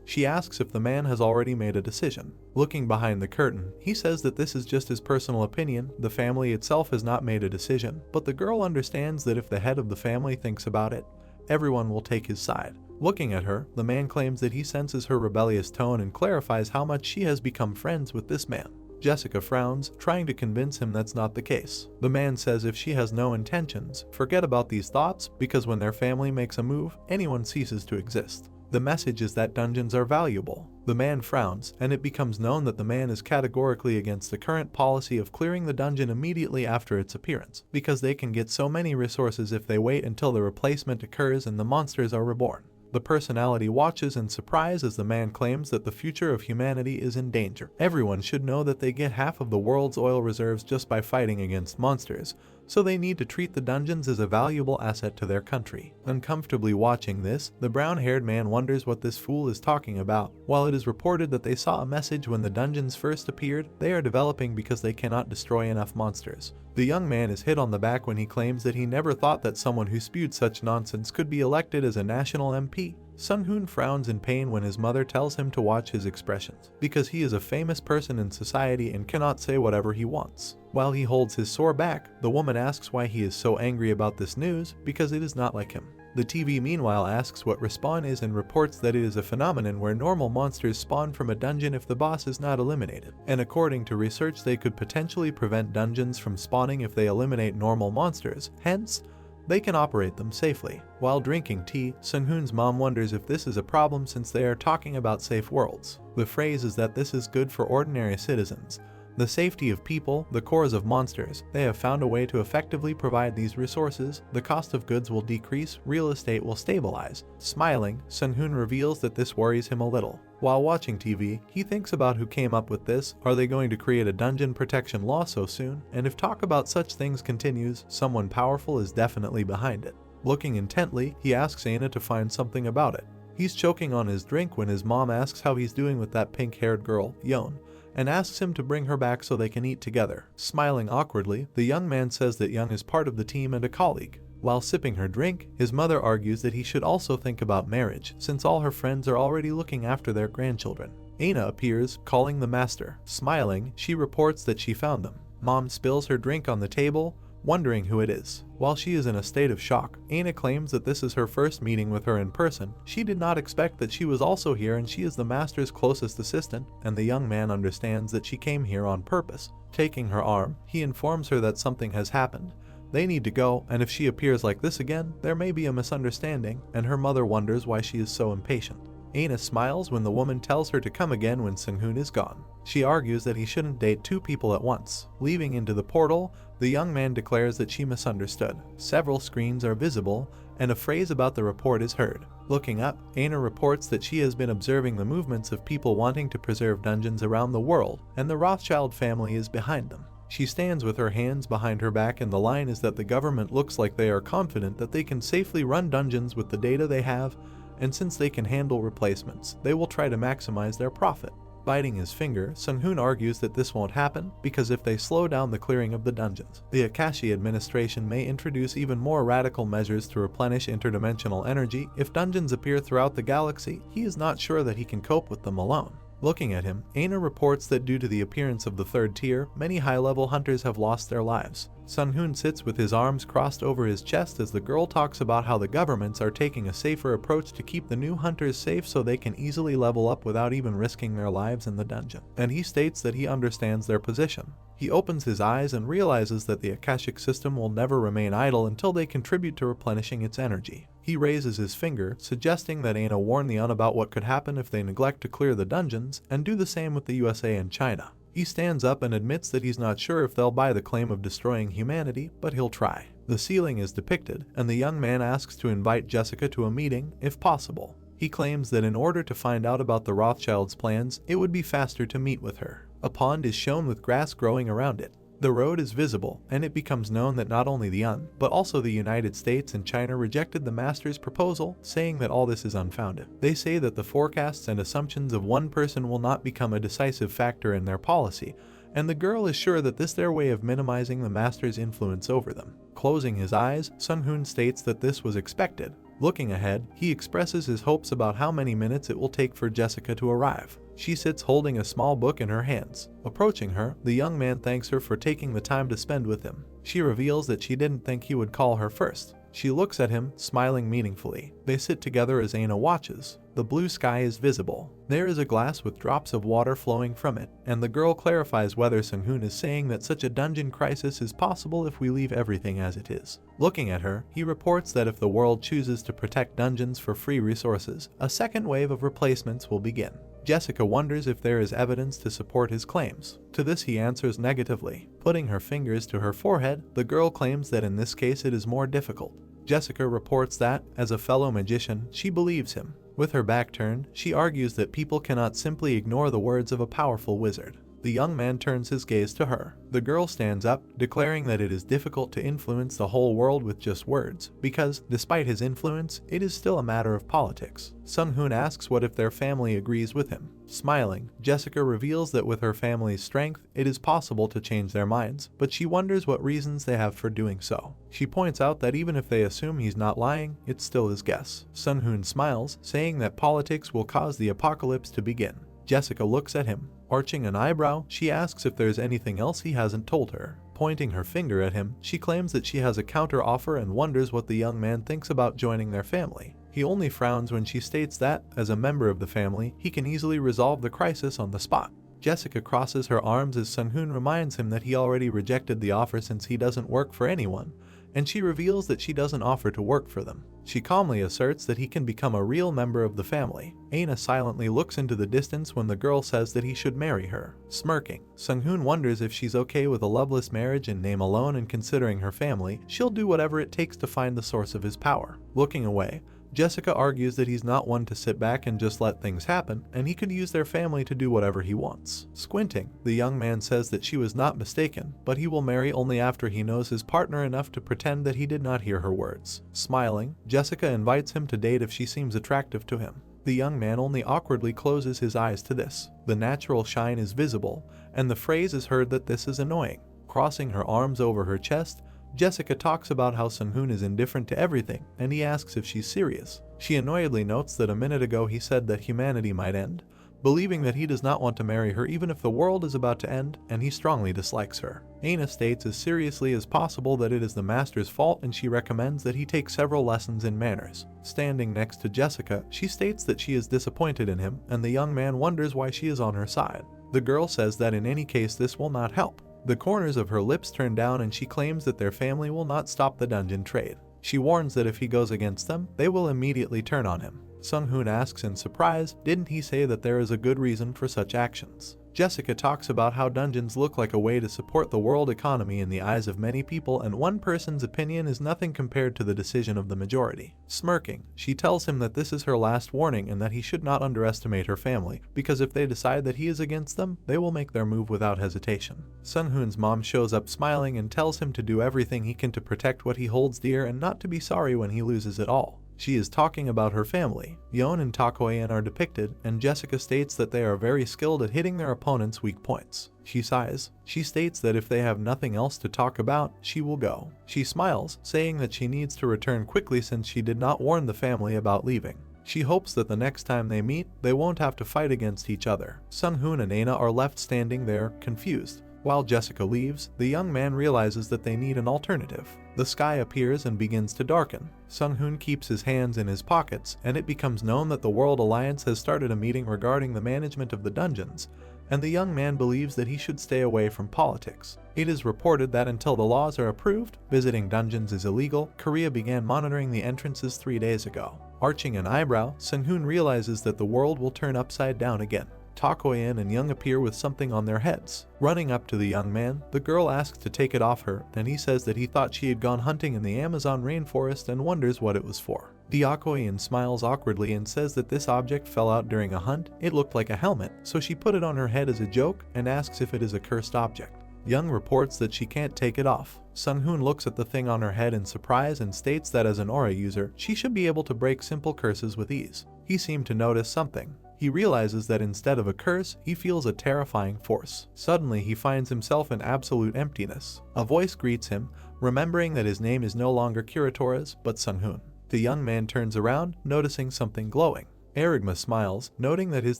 Speaker 1: She asks if the man has already made a decision. Looking behind the curtain, he says that this is just his personal opinion, the family itself has not made a decision, but the girl understands that if the head of the family thinks about it, everyone will take his side. Looking at her, the man claims that he senses her rebellious tone and clarifies how much she has become friends with this man. Jessica frowns, trying to convince him that's not the case. The man says if she has no intentions, forget about these thoughts, because when their family makes a move, anyone ceases to exist. The message is that dungeons are valuable. The man frowns, and it becomes known that the man is categorically against the current policy of clearing the dungeon immediately after its appearance, because they can get so many resources if they wait until the replacement occurs and the monsters are reborn. The personality watches in surprise as the man claims that the future of humanity is in danger. Everyone should know that they get half of the world's oil reserves just by fighting against monsters, so they need to treat the dungeons as a valuable asset to their country. Uncomfortably watching this, the brown-haired man wonders what this fool is talking about. While it is reported that they saw a message when the dungeons first appeared, they are developing because they cannot destroy enough monsters. The young man is hit on the back when he claims that he never thought that someone who spewed such nonsense could be elected as a national MP. Sunhoon frowns in pain when his mother tells him to watch his expressions, because he is a famous person in society and cannot say whatever he wants. While he holds his sore back, the woman asks why he is so angry about this news, because it is not like him. The TV meanwhile asks what respawn is and reports that it is a phenomenon where normal monsters spawn from a dungeon if the boss is not eliminated, and according to research they could potentially prevent dungeons from spawning if they eliminate normal monsters, hence, they can operate them safely. While drinking tea, Sunhoon's mom wonders if this is a problem since they are talking about safe worlds. The phrase is that this is good for ordinary citizens. The safety of people, the cores of monsters, they have found a way to effectively provide these resources, the cost of goods will decrease, real estate will stabilize. Smiling, Sunhoon reveals that this worries him a little. While watching TV, he thinks about who came up with this, are they going to create a dungeon protection law so soon, and if talk about such things continues, someone powerful is definitely behind it. Looking intently, he asks Aina to find something about it. He's choking on his drink when his mom asks how he's doing with that pink-haired girl, Yon, and asks him to bring her back so they can eat together. Smiling awkwardly, the young man says that Young is part of the team and a colleague. While sipping her drink, his mother argues that he should also think about marriage, since all her friends are already looking after their grandchildren. Aina appears, calling the master. Smiling, she reports that she found them. Mom spills her drink on the table, wondering who it is. While she is in a state of shock, Aina claims that this is her first meeting with her in person. She did not expect that she was also here, and she is the master's closest assistant, and the young man understands that she came here on purpose. Taking her arm, he informs her that something has happened. They need to go, and if she appears like this again, there may be a misunderstanding, and her mother wonders why she is so impatient. Aina smiles when the woman tells her to come again when Sung-hoon is gone. She argues that he shouldn't date two people at once. Leaving into the portal, the young man declares that she misunderstood. Several screens are visible, and a phrase about the report is heard. Looking up, Aina reports that she has been observing the movements of people wanting to preserve dungeons around the world, and the Rothschild family is behind them. She stands with her hands behind her back, and the line is that the government looks like they are confident that they can safely run dungeons with the data they have, and since they can handle replacements, they will try to maximize their profit. Biting his finger, Sung-hoon argues that this won't happen because if they slow down the clearing of the dungeons, the Akashi administration may introduce even more radical measures to replenish interdimensional energy. If dungeons appear throughout the galaxy, he is not sure that he can cope with them alone. Looking at him, Aina reports that due to the appearance of the third tier, many high-level hunters have lost their lives. Sung-hoon sits with his arms crossed over his chest as the girl talks about how the governments are taking a safer approach to keep the new hunters safe so they can easily level up without even risking their lives in the dungeon. And he states that he understands their position. He opens his eyes and realizes that the Akashic system will never remain idle until they contribute to replenishing its energy. He raises his finger, suggesting that Aina warn the Un about what could happen if they neglect to clear the dungeons, and do the same with the USA and China. He stands up and admits that he's not sure if they'll buy the claim of destroying humanity, but he'll try. The ceiling is depicted, and the young man asks to invite Jessica to a meeting, if possible. He claims that in order to find out about the Rothschilds' plans, it would be faster to meet with her. A pond is shown with grass growing around it. The road is visible, and it becomes known that not only the UN, but also the United States and China rejected the master's proposal, saying that all this is unfounded. They say that the forecasts and assumptions of one person will not become a decisive factor in their policy, and the girl is sure that this is their way of minimizing the master's influence over them. Closing his eyes, Sung-hoon states that this was expected. Looking ahead, he expresses his hopes about how many minutes it will take for Jessica to arrive. She sits holding a small book in her hands. Approaching her, the young man thanks her for taking the time to spend with him. She reveals that she didn't think he would call her first. She looks at him, smiling meaningfully. They sit together as Aina watches. The blue sky is visible. There is a glass with drops of water flowing from it, and the girl clarifies whether Sung-hoon is saying that such a dungeon crisis is possible if we leave everything as it is. Looking at her, he reports that if the world chooses to protect dungeons for free resources, a second wave of replacements will begin. Jessica wonders if there is evidence to support his claims. To this he answers negatively. Putting her fingers to her forehead, the girl claims that in this case it is more difficult. Jessica reports that, as a fellow magician, she believes him. With her back turned, she argues that people cannot simply ignore the words of a powerful wizard. The young man turns his gaze to her. The girl stands up, declaring that it is difficult to influence the whole world with just words, because, despite his influence, it is still a matter of politics. Sung-hoon asks what if their family agrees with him. Smiling, Jessica reveals that with her family's strength, it is possible to change their minds, but she wonders what reasons they have for doing so. She points out that even if they assume he's not lying, it's still his guess. Sung-hoon smiles, saying that politics will cause the apocalypse to begin. Jessica looks at him. Arching an eyebrow, she asks if there's anything else he hasn't told her. Pointing her finger at him, she claims that she has a counter-offer and wonders what the young man thinks about joining their family. He only frowns when she states that, as a member of the family, he can easily resolve the crisis on the spot. Jessica crosses her arms as Sung-hoon reminds him that he already rejected the offer since he doesn't work for anyone, and she reveals that she doesn't offer to work for them. She calmly asserts that he can become a real member of the family. Aina silently looks into the distance when the girl says that he should marry her. Smirking, Sung-hoon wonders if she's okay with a loveless marriage in name alone, and considering her family, she'll do whatever it takes to find the source of his power. Looking away, Jessica argues that he's not one to sit back and just let things happen, and he could use their family to do whatever he wants. Squinting, the young man says that she was not mistaken, but he will marry only after he knows his partner enough to pretend that he did not hear her words. Smiling, Jessica invites him to date if she seems attractive to him. The young man only awkwardly closes his eyes to this. The natural shine is visible, and the phrase is heard that this is annoying. Crossing her arms over her chest, Jessica talks about how Sung-hoon is indifferent to everything, and he asks if she's serious. She annoyedly notes that a minute ago he said that humanity might end, believing that he does not want to marry her even if the world is about to end, and he strongly dislikes her. Aina states as seriously as possible that it is the master's fault, and she recommends that he take several lessons in manners. Standing next to Jessica, she states that she is disappointed in him, and the young man wonders why she is on her side. The girl says that in any case this will not help. The corners of her lips turn down and she claims that their family will not stop the dungeon trade. She warns that if he goes against them, they will immediately turn on him. Sung-hoon asks in surprise, didn't he say that there is a good reason for such actions? Jessica talks about how dungeons look like a way to support the world economy in the eyes of many people, and one person's opinion is nothing compared to the decision of the majority. Smirking, she tells him that this is her last warning and that he should not underestimate her family, because if they decide that he is against them, they will make their move without hesitation. Sung-hoon's mom shows up smiling and tells him to do everything he can to protect what he holds dear and not to be sorry when he loses it all. She is talking about her family. Yeon and Takoyan are depicted, and Jessica states that they are very skilled at hitting their opponent's weak points. She sighs. She states that if they have nothing else to talk about, she will go. She smiles, saying that she needs to return quickly since she did not warn the family about leaving. She hopes that the next time they meet, they won't have to fight against each other. Sung-hoon and Aina are left standing there, confused. While Jessica leaves, the young man realizes that they need an alternative. The sky appears and begins to darken. Sung-hoon keeps his hands in his pockets, and it becomes known that the World Alliance has started a meeting regarding the management of the dungeons, and the young man believes that he should stay away from politics. It is reported that until the laws are approved, visiting dungeons is illegal. Korea began monitoring the entrances 3 days ago. Arching an eyebrow, Sung-hoon realizes that the world will turn upside down again. Takoyan and Young appear with something on their heads. Running up to the young man, the girl asks to take it off her, and he says that he thought she had gone hunting in the Amazon rainforest and wonders what it was for. Takoyan smiles awkwardly and says that this object fell out during a hunt. It looked like a helmet, so she put it on her head as a joke and asks if it is a cursed object. Young reports that she can't take it off. Sung-hoon looks at the thing on her head in surprise and states that as an aura user, she should be able to break simple curses with ease. He seemed to notice something. He realizes that instead of a curse, he feels a terrifying force. Suddenly, he finds himself in absolute emptiness. A voice greets him, remembering that his name is no longer Kiritora's, but Sung-hoon. The young man turns around, noticing something glowing. Erigma smiles, noting that his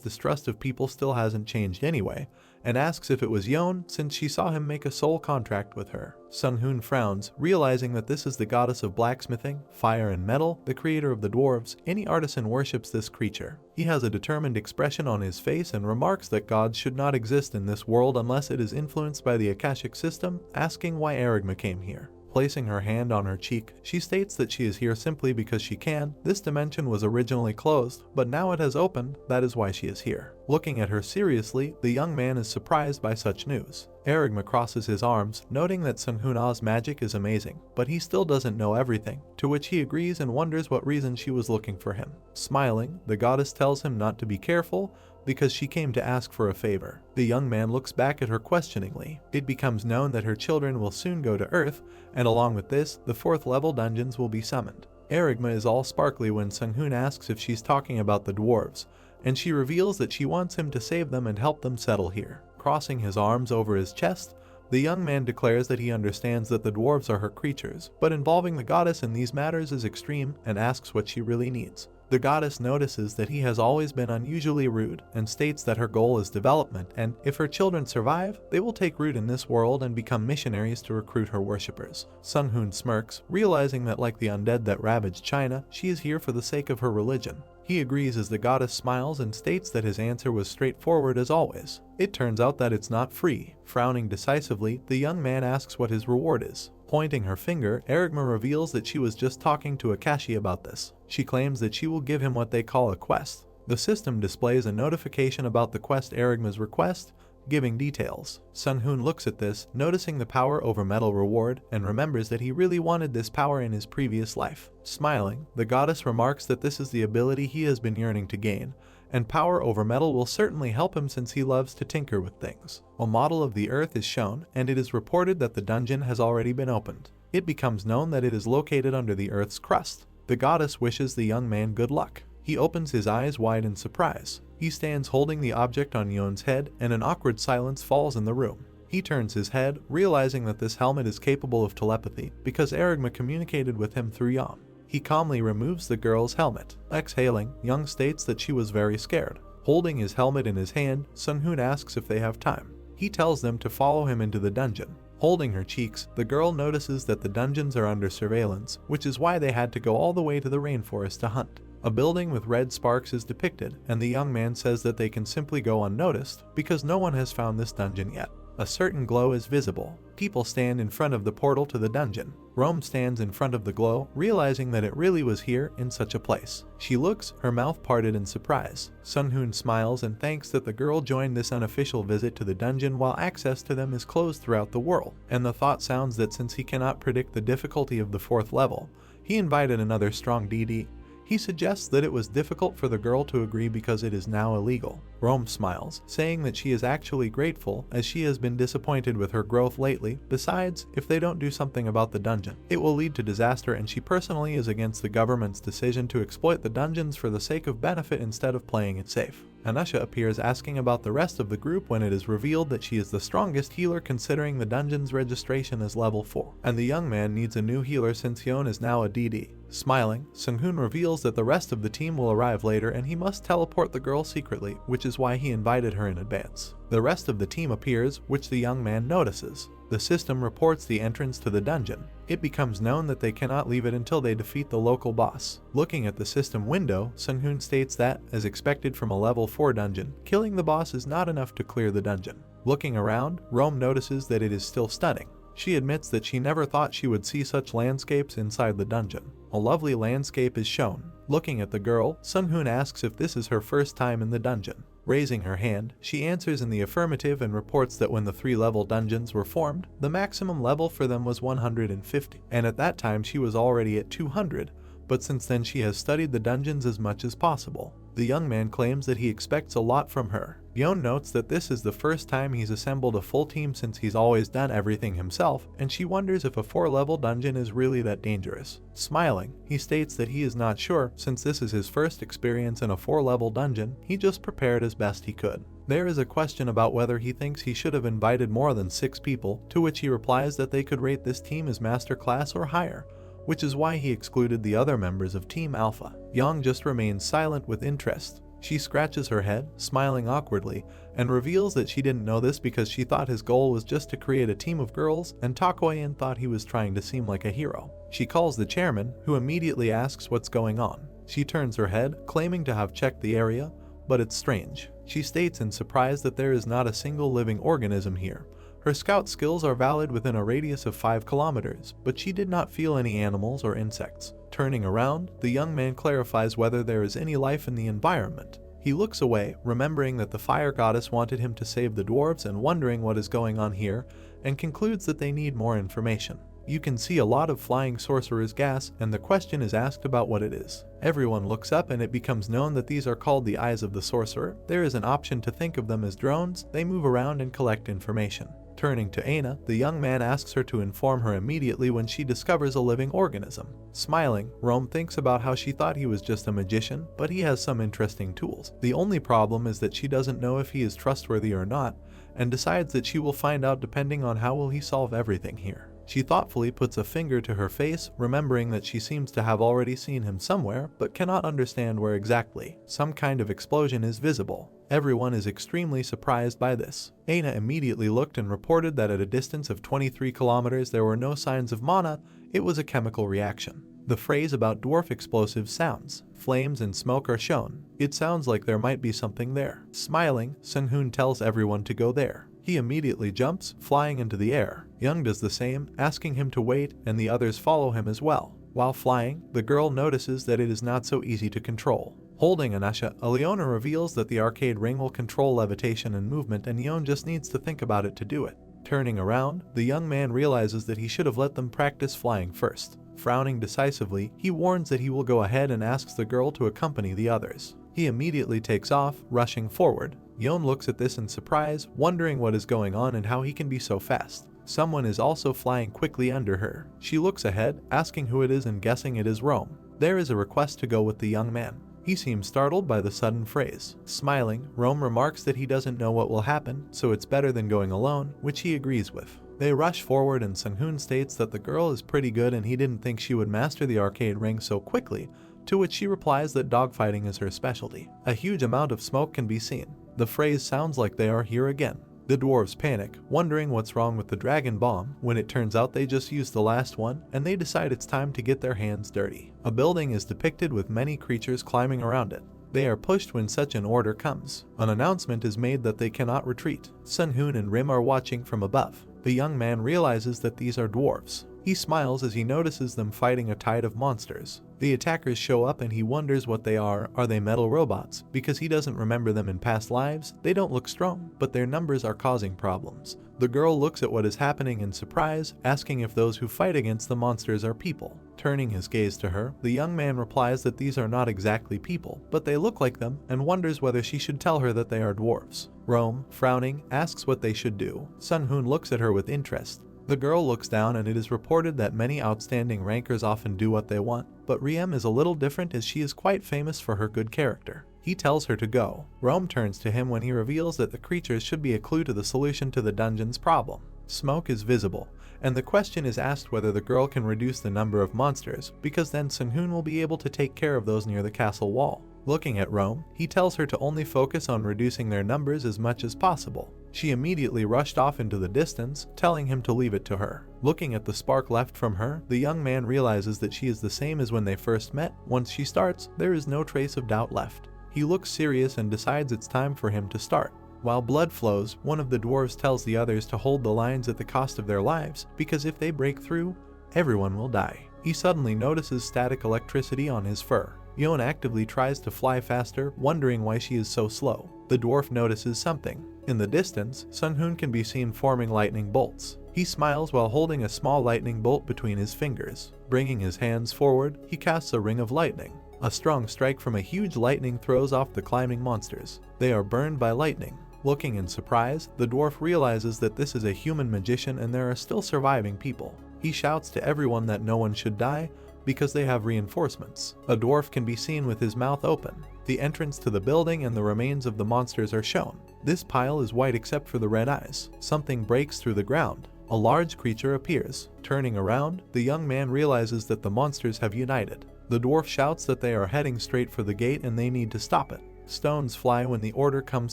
Speaker 1: distrust of people still hasn't changed anyway, and asks if it was Yeon since she saw him make a soul contract with her. Sung-hoon frowns, realizing that this is the goddess of blacksmithing, fire and metal, the creator of the dwarves. Any artisan worships this creature. He has a determined expression on his face and remarks that gods should not exist in this world unless it is influenced by the Akashic system, asking why Erigma came here. Placing her hand on her cheek, she states that she is here simply because she can. This dimension was originally closed, but now it has opened. That is why she is here. Looking at her seriously, the young man is surprised by such news. Erigma crosses his arms, noting that Sung-hoon's magic is amazing, but he still doesn't know everything, to which he agrees and wonders what reason she was looking for him. Smiling, the goddess tells him not to be careful, because she came to ask for a favor. The young man looks back at her questioningly. It becomes known that her children will soon go to Earth, and along with this, the 4th level dungeons will be summoned. Erigma is all sparkly when Sung-hoon asks if she's talking about the dwarves, and she reveals that she wants him to save them and help them settle here. Crossing his arms over his chest, the young man declares that he understands that the dwarves are her creatures, but involving the goddess in these matters is extreme, and asks what she really needs. The goddess notices that he has always been unusually rude and states that her goal is development, and if her children survive, they will take root in this world and become missionaries to recruit her worshippers. Sung-hoon smirks, realizing that like the undead that ravaged China, she is here for the sake of her religion. He agrees as the goddess smiles and states that his answer was straightforward as always. It turns out that it's not free. Frowning decisively, the young man asks what his reward is. Pointing her finger, Erigma reveals that she was just talking to Akashi about this. She claims that she will give him what they call a quest. The system displays a notification about the quest Erigma's request, giving details. Sung-hoon looks at this, noticing the power over metal reward, and remembers that he really wanted this power in his previous life. Smiling, the goddess remarks that this is the ability he has been yearning to gain, and power over metal will certainly help him since he loves to tinker with things. A model of the Earth is shown, and it is reported that the dungeon has already been opened. It becomes known that it is located under the Earth's crust. The goddess wishes the young man good luck. He opens his eyes wide in surprise. He stands holding the object on Yeon's head, and an awkward silence falls in the room. He turns his head, realizing that this helmet is capable of telepathy, because Erigma communicated with him through Yeon. He calmly removes the girl's helmet. Exhaling, Young states that she was very scared. Holding his helmet in his hand, Sung-hoon asks if they have time. He tells them to follow him into the dungeon. Holding her cheeks, the girl notices that the dungeons are under surveillance, which is why they had to go all the way to the rainforest to hunt. A building with red sparks is depicted, and the young man says that they can simply go unnoticed because no one has found this dungeon yet. A certain glow is visible. People stand in front of the portal to the dungeon. Rome stands in front of the glow, realizing that it really was here in such a place. She looks, her mouth parted in surprise. Sunhoon smiles and thanks that the girl joined this unofficial visit to the dungeon while access to them is closed throughout the world. And the thought sounds that since he cannot predict the difficulty of the 4th level, he invited another strong DD. He suggests that it was difficult for the girl to agree because it is now illegal. Rome smiles, saying that she is actually grateful as she has been disappointed with her growth lately. Besides, if they don't do something about the dungeon, it will lead to disaster, and she personally is against the government's decision to exploit the dungeons for the sake of benefit instead of playing it safe. Anusha appears asking about the rest of the group when it is revealed that she is the strongest healer considering the dungeon's registration is level 4, and the young man needs a new healer since Yeon is now a DD. Smiling, Sunghoon reveals that the rest of the team will arrive later and he must teleport the girl secretly, which is why he invited her in advance. The rest of the team appears, which the young man notices. The system reports the entrance to the dungeon. It becomes known that they cannot leave it until they defeat the local boss. Looking at the system window, Sunghoon states that, as expected from a level 4 dungeon, killing the boss is not enough to clear the dungeon. Looking around, Rome notices that it is still stunning. She admits that she never thought she would see such landscapes inside the dungeon. A lovely landscape is shown. Looking at the girl, Sunghoon asks if this is her first time in the dungeon. Raising her hand, she answers in the affirmative and reports that when the 3-level dungeons were formed, the maximum level for them was 150, and at that time she was already at 200, but since then she has studied the dungeons as much as possible. The young man claims that he expects a lot from her. Yeon notes that this is the first time he's assembled a full team since he's always done everything himself, and she wonders if a 4-level dungeon is really that dangerous. Smiling, he states that he is not sure since this is his first experience in a 4-level dungeon. He just prepared as best he could. There is a question about whether he thinks he should have invited more than 6 people, to which he replies that they could rate this team as master class or higher, which is why he excluded the other members of Team Alpha. Young just remains silent with interest. She scratches her head, smiling awkwardly, and reveals that she didn't know this because she thought his goal was just to create a team of girls, and Takoyan thought he was trying to seem like a hero. She calls the chairman, who immediately asks what's going on. She turns her head, claiming to have checked the area, but it's strange. She states in surprise that there is not a single living organism here. Her scout skills are valid within a radius of 5 kilometers, but she did not feel any animals or insects. Turning around, the young man clarifies whether there is any life in the environment. He looks away, remembering that the fire goddess wanted him to save the dwarves and wondering what is going on here, and concludes that they need more information. You can see a lot of flying sorcerer's gas, and the question is asked about what it is. Everyone looks up and it becomes known that these are called the eyes of the sorcerer. There is an option to think of them as drones. They move around and collect information. Turning to Aina, the young man asks her to inform her immediately when she discovers a living organism. Smiling, Rome thinks about how she thought he was just a magician, but he has some interesting tools. The only problem is that she doesn't know if he is trustworthy or not, and decides that she will find out depending on how will he solve everything here. She thoughtfully puts a finger to her face, remembering that she seems to have already seen him somewhere, but cannot understand where exactly. Some kind of explosion is visible. Everyone is extremely surprised by this. Aina immediately looked and reported that at a distance of 23 kilometers there were no signs of mana. It was a chemical reaction. The phrase about dwarf explosives sounds. Flames and smoke are shown. It sounds like there might be something there. Smiling, Sunghoon tells everyone to go there. He immediately jumps, flying into the air. Young does the same, asking him to wait, and the others follow him as well. While flying, the girl notices that it is not so easy to control. Holding Anusha, Aliona reveals that the arcade ring will control levitation and movement, and Yeon just needs to think about it to do it. Turning around, the young man realizes that he should have let them practice flying first. Frowning decisively, he warns that he will go ahead and asks the girl to accompany the others. He immediately takes off, rushing forward. Yeon looks at this in surprise, wondering what is going on and how he can be so fast. Someone is also flying quickly under her. She looks ahead, asking who it is and guessing it is Rome. There is a request to go with the young man. He seems startled by the sudden phrase. Smiling, Rome remarks that he doesn't know what will happen, so it's better than going alone, which he agrees with. They rush forward and Sunghoon states that the girl is pretty good and he didn't think she would master the arcade ring so quickly, to which she replies that dogfighting is her specialty. A huge amount of smoke can be seen. The phrase sounds like they are here again. The dwarves panic, wondering what's wrong with the dragon bomb, when it turns out they just used the last one, and they decide it's time to get their hands dirty. A building is depicted with many creatures climbing around it. They are pushed when such an order comes. An announcement is made that they cannot retreat. Sun-hoon and Rim are watching from above. The young man realizes that these are dwarves. He smiles as he notices them fighting a tide of monsters. The attackers show up and he wonders what they are. Are they metal robots? Because he doesn't remember them in past lives. They don't look strong, but their numbers are causing problems. The girl looks at what is happening in surprise, asking if those who fight against the monsters are people. Turning his gaze to her, the young man replies that these are not exactly people, but they look like them, and wonders whether she should tell her that they are dwarves. Rome, frowning, asks what they should do. Sun-hoon looks at her with interest. The girl looks down, and it is reported that many outstanding rankers often do what they want, but Riem is a little different as she is quite famous for her good character. He tells her to go. Rome turns to him when he reveals that the creatures should be a clue to the solution to the dungeon's problem. Smoke is visible, and the question is asked whether the girl can reduce the number of monsters, because then Sun-hoon will be able to take care of those near the castle wall. Looking at Rome, he tells her to only focus on reducing their numbers as much as possible. She immediately rushed off into the distance, telling him to leave it to her. Looking at the spark left from her, the young man realizes that she is the same as when they first met. Once she starts, there is no trace of doubt left. He looks serious and decides it's time for him to start. While blood flows, one of the dwarves tells the others to hold the lines at the cost of their lives, because if they break through, everyone will die. He suddenly notices static electricity on his fur. Yon actively tries to fly faster, wondering why she is so slow. The dwarf notices something. In the distance, Sun-hoon can be seen forming lightning bolts. He smiles while holding a small lightning bolt between his fingers. Bringing his hands forward, he casts a ring of lightning. A strong strike from a huge lightning throws off the climbing monsters. They are burned by lightning. Looking in surprise, the dwarf realizes that this is a human magician and there are still surviving people. He shouts to everyone that no one should die, because they have reinforcements. A dwarf can be seen with his mouth open. The entrance to the building and the remains of the monsters are shown. This pile is white except for the red eyes. Something breaks through the ground. A large creature appears. Turning around, the young man realizes that the monsters have united. The dwarf shouts that they are heading straight for the gate and they need to stop it. Stones fly when the order comes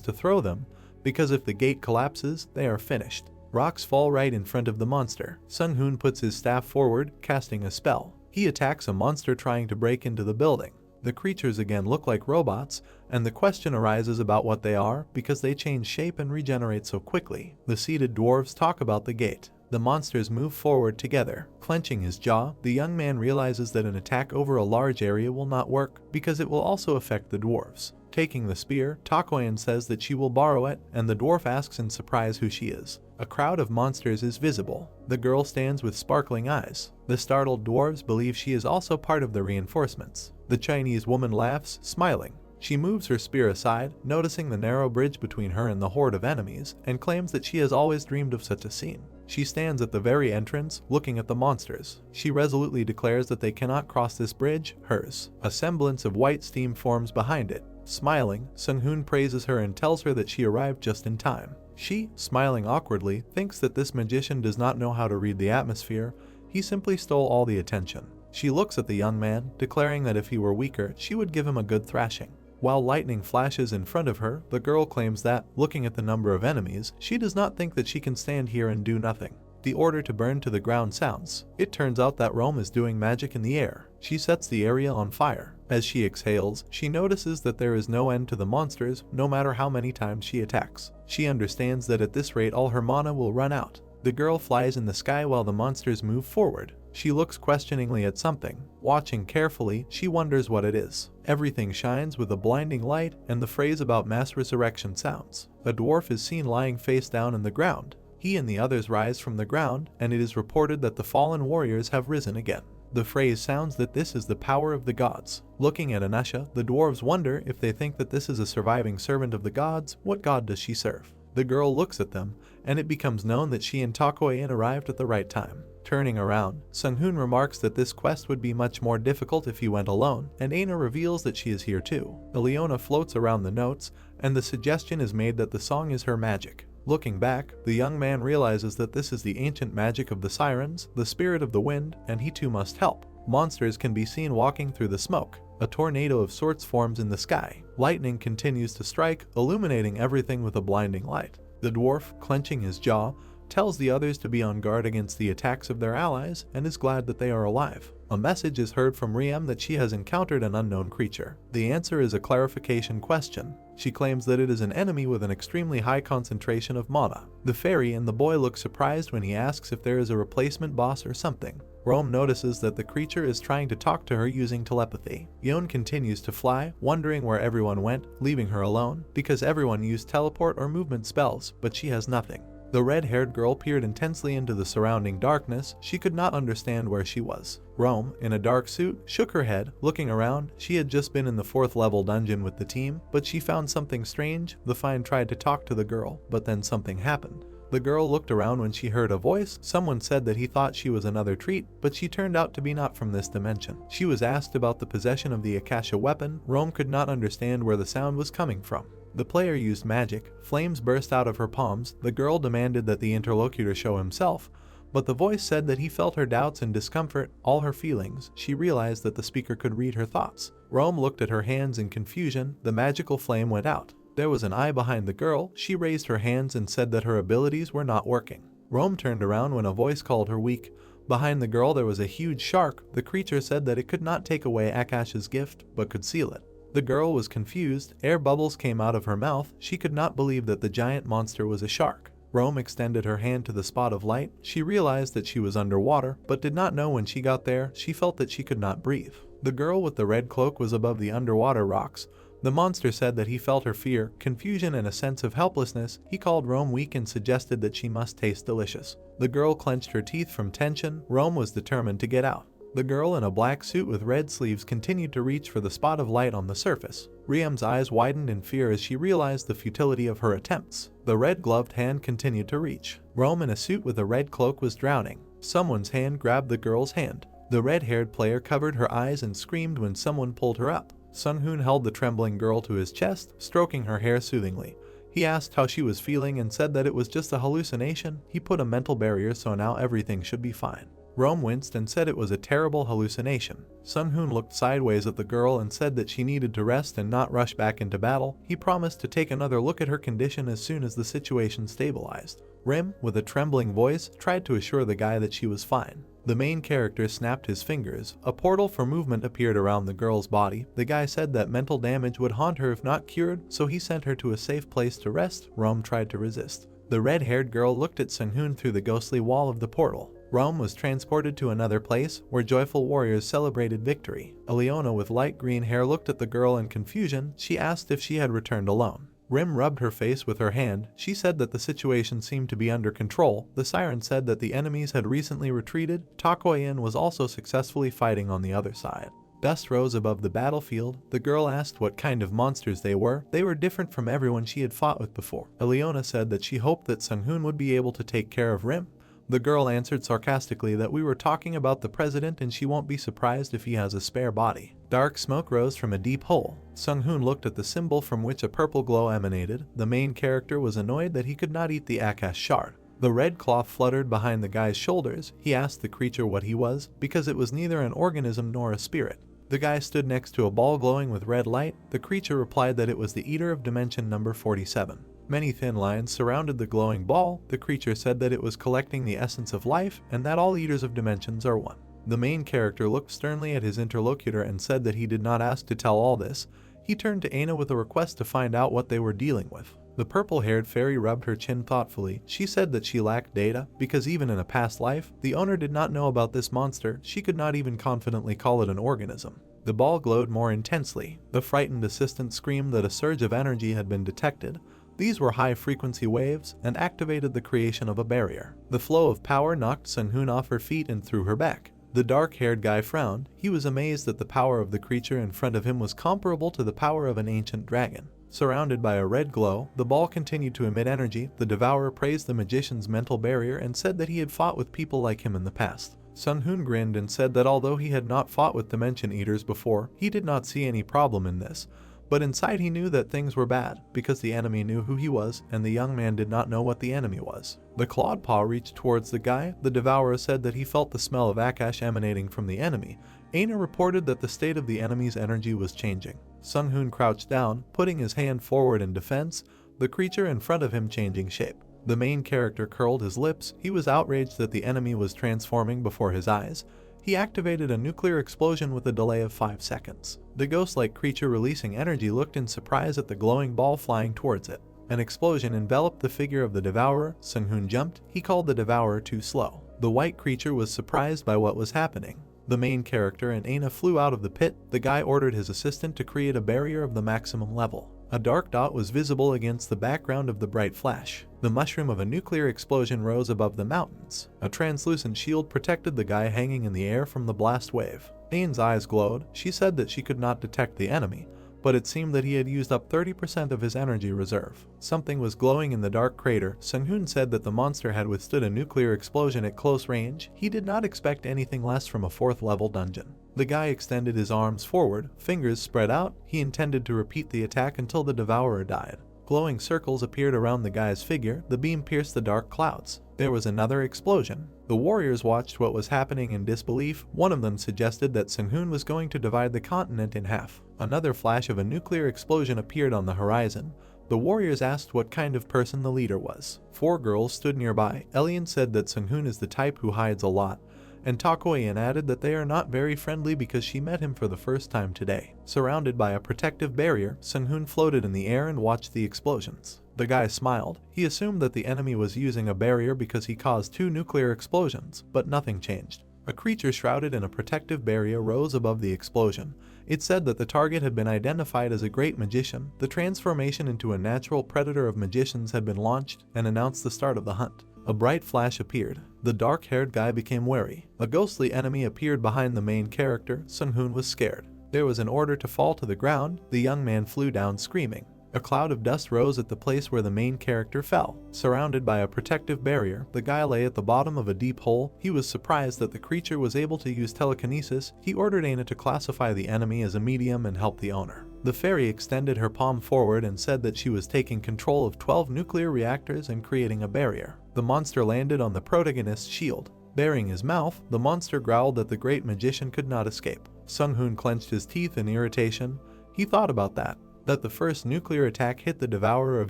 Speaker 1: to throw them, because if the gate collapses, they are finished. Rocks fall right in front of the monster. Sun-hoon puts his staff forward, casting a spell. He attacks a monster trying to break into the building. The creatures again look like robots, and the question arises about what they are because they change shape and regenerate so quickly. The seated dwarves talk about the gate. The monsters move forward together. Clenching his jaw, the young man realizes that an attack over a large area will not work because it will also affect the dwarves. Taking the spear, Takoyan says that she will borrow it, and the dwarf asks in surprise who she is. A crowd of monsters is visible. The girl stands with sparkling eyes. The startled dwarves believe she is also part of the reinforcements. The Chinese woman laughs, smiling. She moves her spear aside, noticing the narrow bridge between her and the horde of enemies, and claims that she has always dreamed of such a scene. She stands at the very entrance, looking at the monsters. She resolutely declares that they cannot cross this bridge, hers. A semblance of white steam forms behind it. Smiling, Sun-hoon praises her and tells her that she arrived just in time. She, smiling awkwardly, thinks that this magician does not know how to read the atmosphere. He simply stole all the attention. She looks at the young man, declaring that if he were weaker, she would give him a good thrashing. While lightning flashes in front of her, the girl claims that, looking at the number of enemies, she does not think that she can stand here and do nothing. The order to burn to the ground sounds. It turns out that Rome is doing magic in the air. She sets the area on fire. As she exhales, she notices that there is no end to the monsters, no matter how many times she attacks. She understands that at this rate all her mana will run out. The girl flies in the sky while the monsters move forward. She looks questioningly at something. Watching carefully, she wonders what it is. Everything shines with a blinding light, and the phrase about mass resurrection sounds. A dwarf is seen lying face down in the ground. He and the others rise from the ground, and it is reported that the fallen warriors have risen again. The phrase sounds that this is the power of the gods. Looking at Anusha, the dwarves wonder if they think that this is a surviving servant of the gods. What god does she serve? The girl looks at them, and it becomes known that she and Takoyan arrived at the right time. Turning around, Sun-hoon remarks that this quest would be much more difficult if he went alone, and Aina reveals that she is here too. Eliona floats around the notes, and the suggestion is made that the song is her magic. Looking back, the young man realizes that this is the ancient magic of the sirens, the spirit of the wind, and he too must help. Monsters can be seen walking through the smoke. A tornado of sorts forms in the sky. Lightning continues to strike, illuminating everything with a blinding light. The dwarf, clenching his jaw, tells the others to be on guard against the attacks of their allies, and is glad that they are alive. A message is heard from Riem that she has encountered an unknown creature. The answer is a clarification question. She claims that it is an enemy with an extremely high concentration of mana. The fairy and the boy look surprised when he asks if there is a replacement boss or something. Rome notices that the creature is trying to talk to her using telepathy. Yon continues to fly, wondering where everyone went, leaving her alone, because everyone used teleport or movement spells, but she has nothing. The red-haired girl peered intensely into the surrounding darkness. She could not understand where she was. Rome, in a dark suit, shook her head. Looking around, she had just been in the 4th level dungeon with the team, but she found something strange. The Fiend tried to talk to the girl, but then something happened. The girl looked around when she heard a voice. Someone said that he thought she was another treat, but she turned out to be not from this dimension. She was asked about the possession of the Akasha weapon. Rome could not understand where the sound was coming from. The player used magic. Flames burst out of her palms. The girl demanded that the interlocutor show himself, but the voice said that he felt her doubts and discomfort, all her feelings. She realized that the speaker could read her thoughts. Rome looked at her hands in confusion. The magical flame went out. There was an eye behind the girl. She raised her hands and said that her abilities were not working. Rome turned around when a voice called her weak. Behind the girl there was a huge shark. The creature said that it could not take away Akasha's gift, but could seal it. The girl was confused. Air bubbles came out of her mouth. She could not believe that the giant monster was a shark. Rome extended her hand to the spot of light. She realized that she was underwater, but did not know when she got there. She felt that she could not breathe. The girl with the red cloak was above the underwater rocks. The monster said that he felt her fear, confusion, and a sense of helplessness. He called Rome weak and suggested that she must taste delicious. The girl clenched her teeth from tension. Rome was determined to get out. The girl in a black suit with red sleeves continued to reach for the spot of light on the surface. Riem's eyes widened in fear as she realized the futility of her attempts. The red-gloved hand continued to reach. Rome in a suit with a red cloak was drowning. Someone's hand grabbed the girl's hand. The red-haired player covered her eyes and screamed when someone pulled her up. Sun-hoon held the trembling girl to his chest, stroking her hair soothingly. He asked how she was feeling and said that it was just a hallucination. He put a mental barrier so now everything should be fine. Rome winced and said it was a terrible hallucination. Sun-hoon looked sideways at the girl and said that she needed to rest and not rush back into battle. He promised to take another look at her condition as soon as the situation stabilized. Rim, with a trembling voice, tried to assure the guy that she was fine. The main character snapped his fingers. A portal for movement appeared around the girl's body. The guy said that mental damage would haunt her if not cured, so he sent her to a safe place to rest. Rome tried to resist. The red-haired girl looked at Sun-hoon through the ghostly wall of the portal. Rome was transported to another place, where joyful warriors celebrated victory. Eliona with light green hair looked at the girl in confusion. She asked if she had returned alone. Rim rubbed her face with her hand. She said that the situation seemed to be under control. The siren said that the enemies had recently retreated. Takoyan was also successfully fighting on the other side. Dust rose above the battlefield. The girl asked what kind of monsters they were. They were different from everyone she had fought with before. Eliona said that she hoped that Sun-hoon would be able to take care of Rim. The girl answered sarcastically that we were talking about the president and she won't be surprised if he has a spare body. Dark smoke rose from a deep hole. Sun-hoon looked at the symbol from which a purple glow emanated. The main character was annoyed that he could not eat the Akash shard. The red cloth fluttered behind the guy's shoulders. He asked the creature what he was, because it was neither an organism nor a spirit. The guy stood next to a ball glowing with red light. The creature replied that it was the Eater of Dimension number 47. Many thin lines surrounded the glowing ball. The creature said that it was collecting the essence of life and that all Eaters of Dimensions are one. The main character looked sternly at his interlocutor and said that he did not ask to tell all this. He turned to Aina with a request to find out what they were dealing with. The purple-haired fairy rubbed her chin thoughtfully. She said that she lacked data, because even in a past life, the owner did not know about this monster. She could not even confidently call it an organism. The ball glowed more intensely. The frightened assistant screamed that a surge of energy had been detected. These were high-frequency waves and activated the creation of a barrier. The flow of power knocked Sun-hoon off her feet and threw her back. The dark-haired guy frowned. He was amazed that the power of the creature in front of him was comparable to the power of an ancient dragon. Surrounded by a red glow, the ball continued to emit energy. The devourer praised the magician's mental barrier and said that he had fought with people like him in the past. Sun-hoon grinned and said that although he had not fought with Dimension Eaters before, he did not see any problem in this. But inside he knew that things were bad, because the enemy knew who he was, and the young man did not know what the enemy was. The clawed paw reached towards the guy. The devourer said that he felt the smell of Akash emanating from the enemy. Aina reported that the state of the enemy's energy was changing. Sun-hoon crouched down, putting his hand forward in defense, the creature in front of him changing shape. The main character curled his lips. He was outraged that the enemy was transforming before his eyes. He activated a nuclear explosion with a delay of 5 seconds. The ghost-like creature releasing energy looked in surprise at the glowing ball flying towards it. An explosion enveloped the figure of the Devourer. Sung-hoon jumped. He called the Devourer too slow. The white creature was surprised by what was happening. The main character and Aina flew out of the pit. The guy ordered his assistant to create a barrier of the maximum level. A dark dot was visible against the background of the bright flash. The mushroom of a nuclear explosion rose above the mountains. A translucent shield protected the guy hanging in the air from the blast wave. Aina's eyes glowed. She said that she could not detect the enemy, but it seemed that he had used up 30% of his energy reserve. Something was glowing in the dark crater. Sung-hoon said that the monster had withstood a nuclear explosion at close range. He did not expect anything less from a 4th level dungeon. The guy extended his arms forward, fingers spread out. He intended to repeat the attack until the Devourer died. Glowing circles appeared around the guy's figure. The beam pierced the dark clouds. There was another explosion. The warriors watched what was happening in disbelief. One of them suggested that Sung-hoon was going to divide the continent in half. Another flash of a nuclear explosion appeared on the horizon. The warriors asked what kind of person the leader was. 4 girls stood nearby. Elian said that Sung-hoon is the type who hides a lot, and Takoyan added that they are not very friendly because she met him for the first time today. Surrounded by a protective barrier, Sung-hoon floated in the air and watched the explosions. The guy smiled. He assumed that the enemy was using a barrier because he caused 2 nuclear explosions, but nothing changed. A creature shrouded in a protective barrier rose above the explosion. It said that the target had been identified as a great magician. The transformation into a natural predator of magicians had been launched and announced the start of the hunt. A bright flash appeared. The dark-haired guy became wary. A ghostly enemy appeared behind the main character. Sung-hoon was scared. There was an order to fall to the ground. The young man flew down screaming. A cloud of dust rose at the place where the main character fell. Surrounded by a protective barrier, the guy lay at the bottom of a deep hole. He was surprised that the creature was able to use telekinesis. He ordered Aina to classify the enemy as a medium and help the owner. The fairy extended her palm forward and said that she was taking control of 12 nuclear reactors and creating a barrier. The monster landed on the protagonist's shield. Baring his mouth, the monster growled that the great magician could not escape. Sung-hoon clenched his teeth in irritation. He thought about that the first nuclear attack hit the Devourer of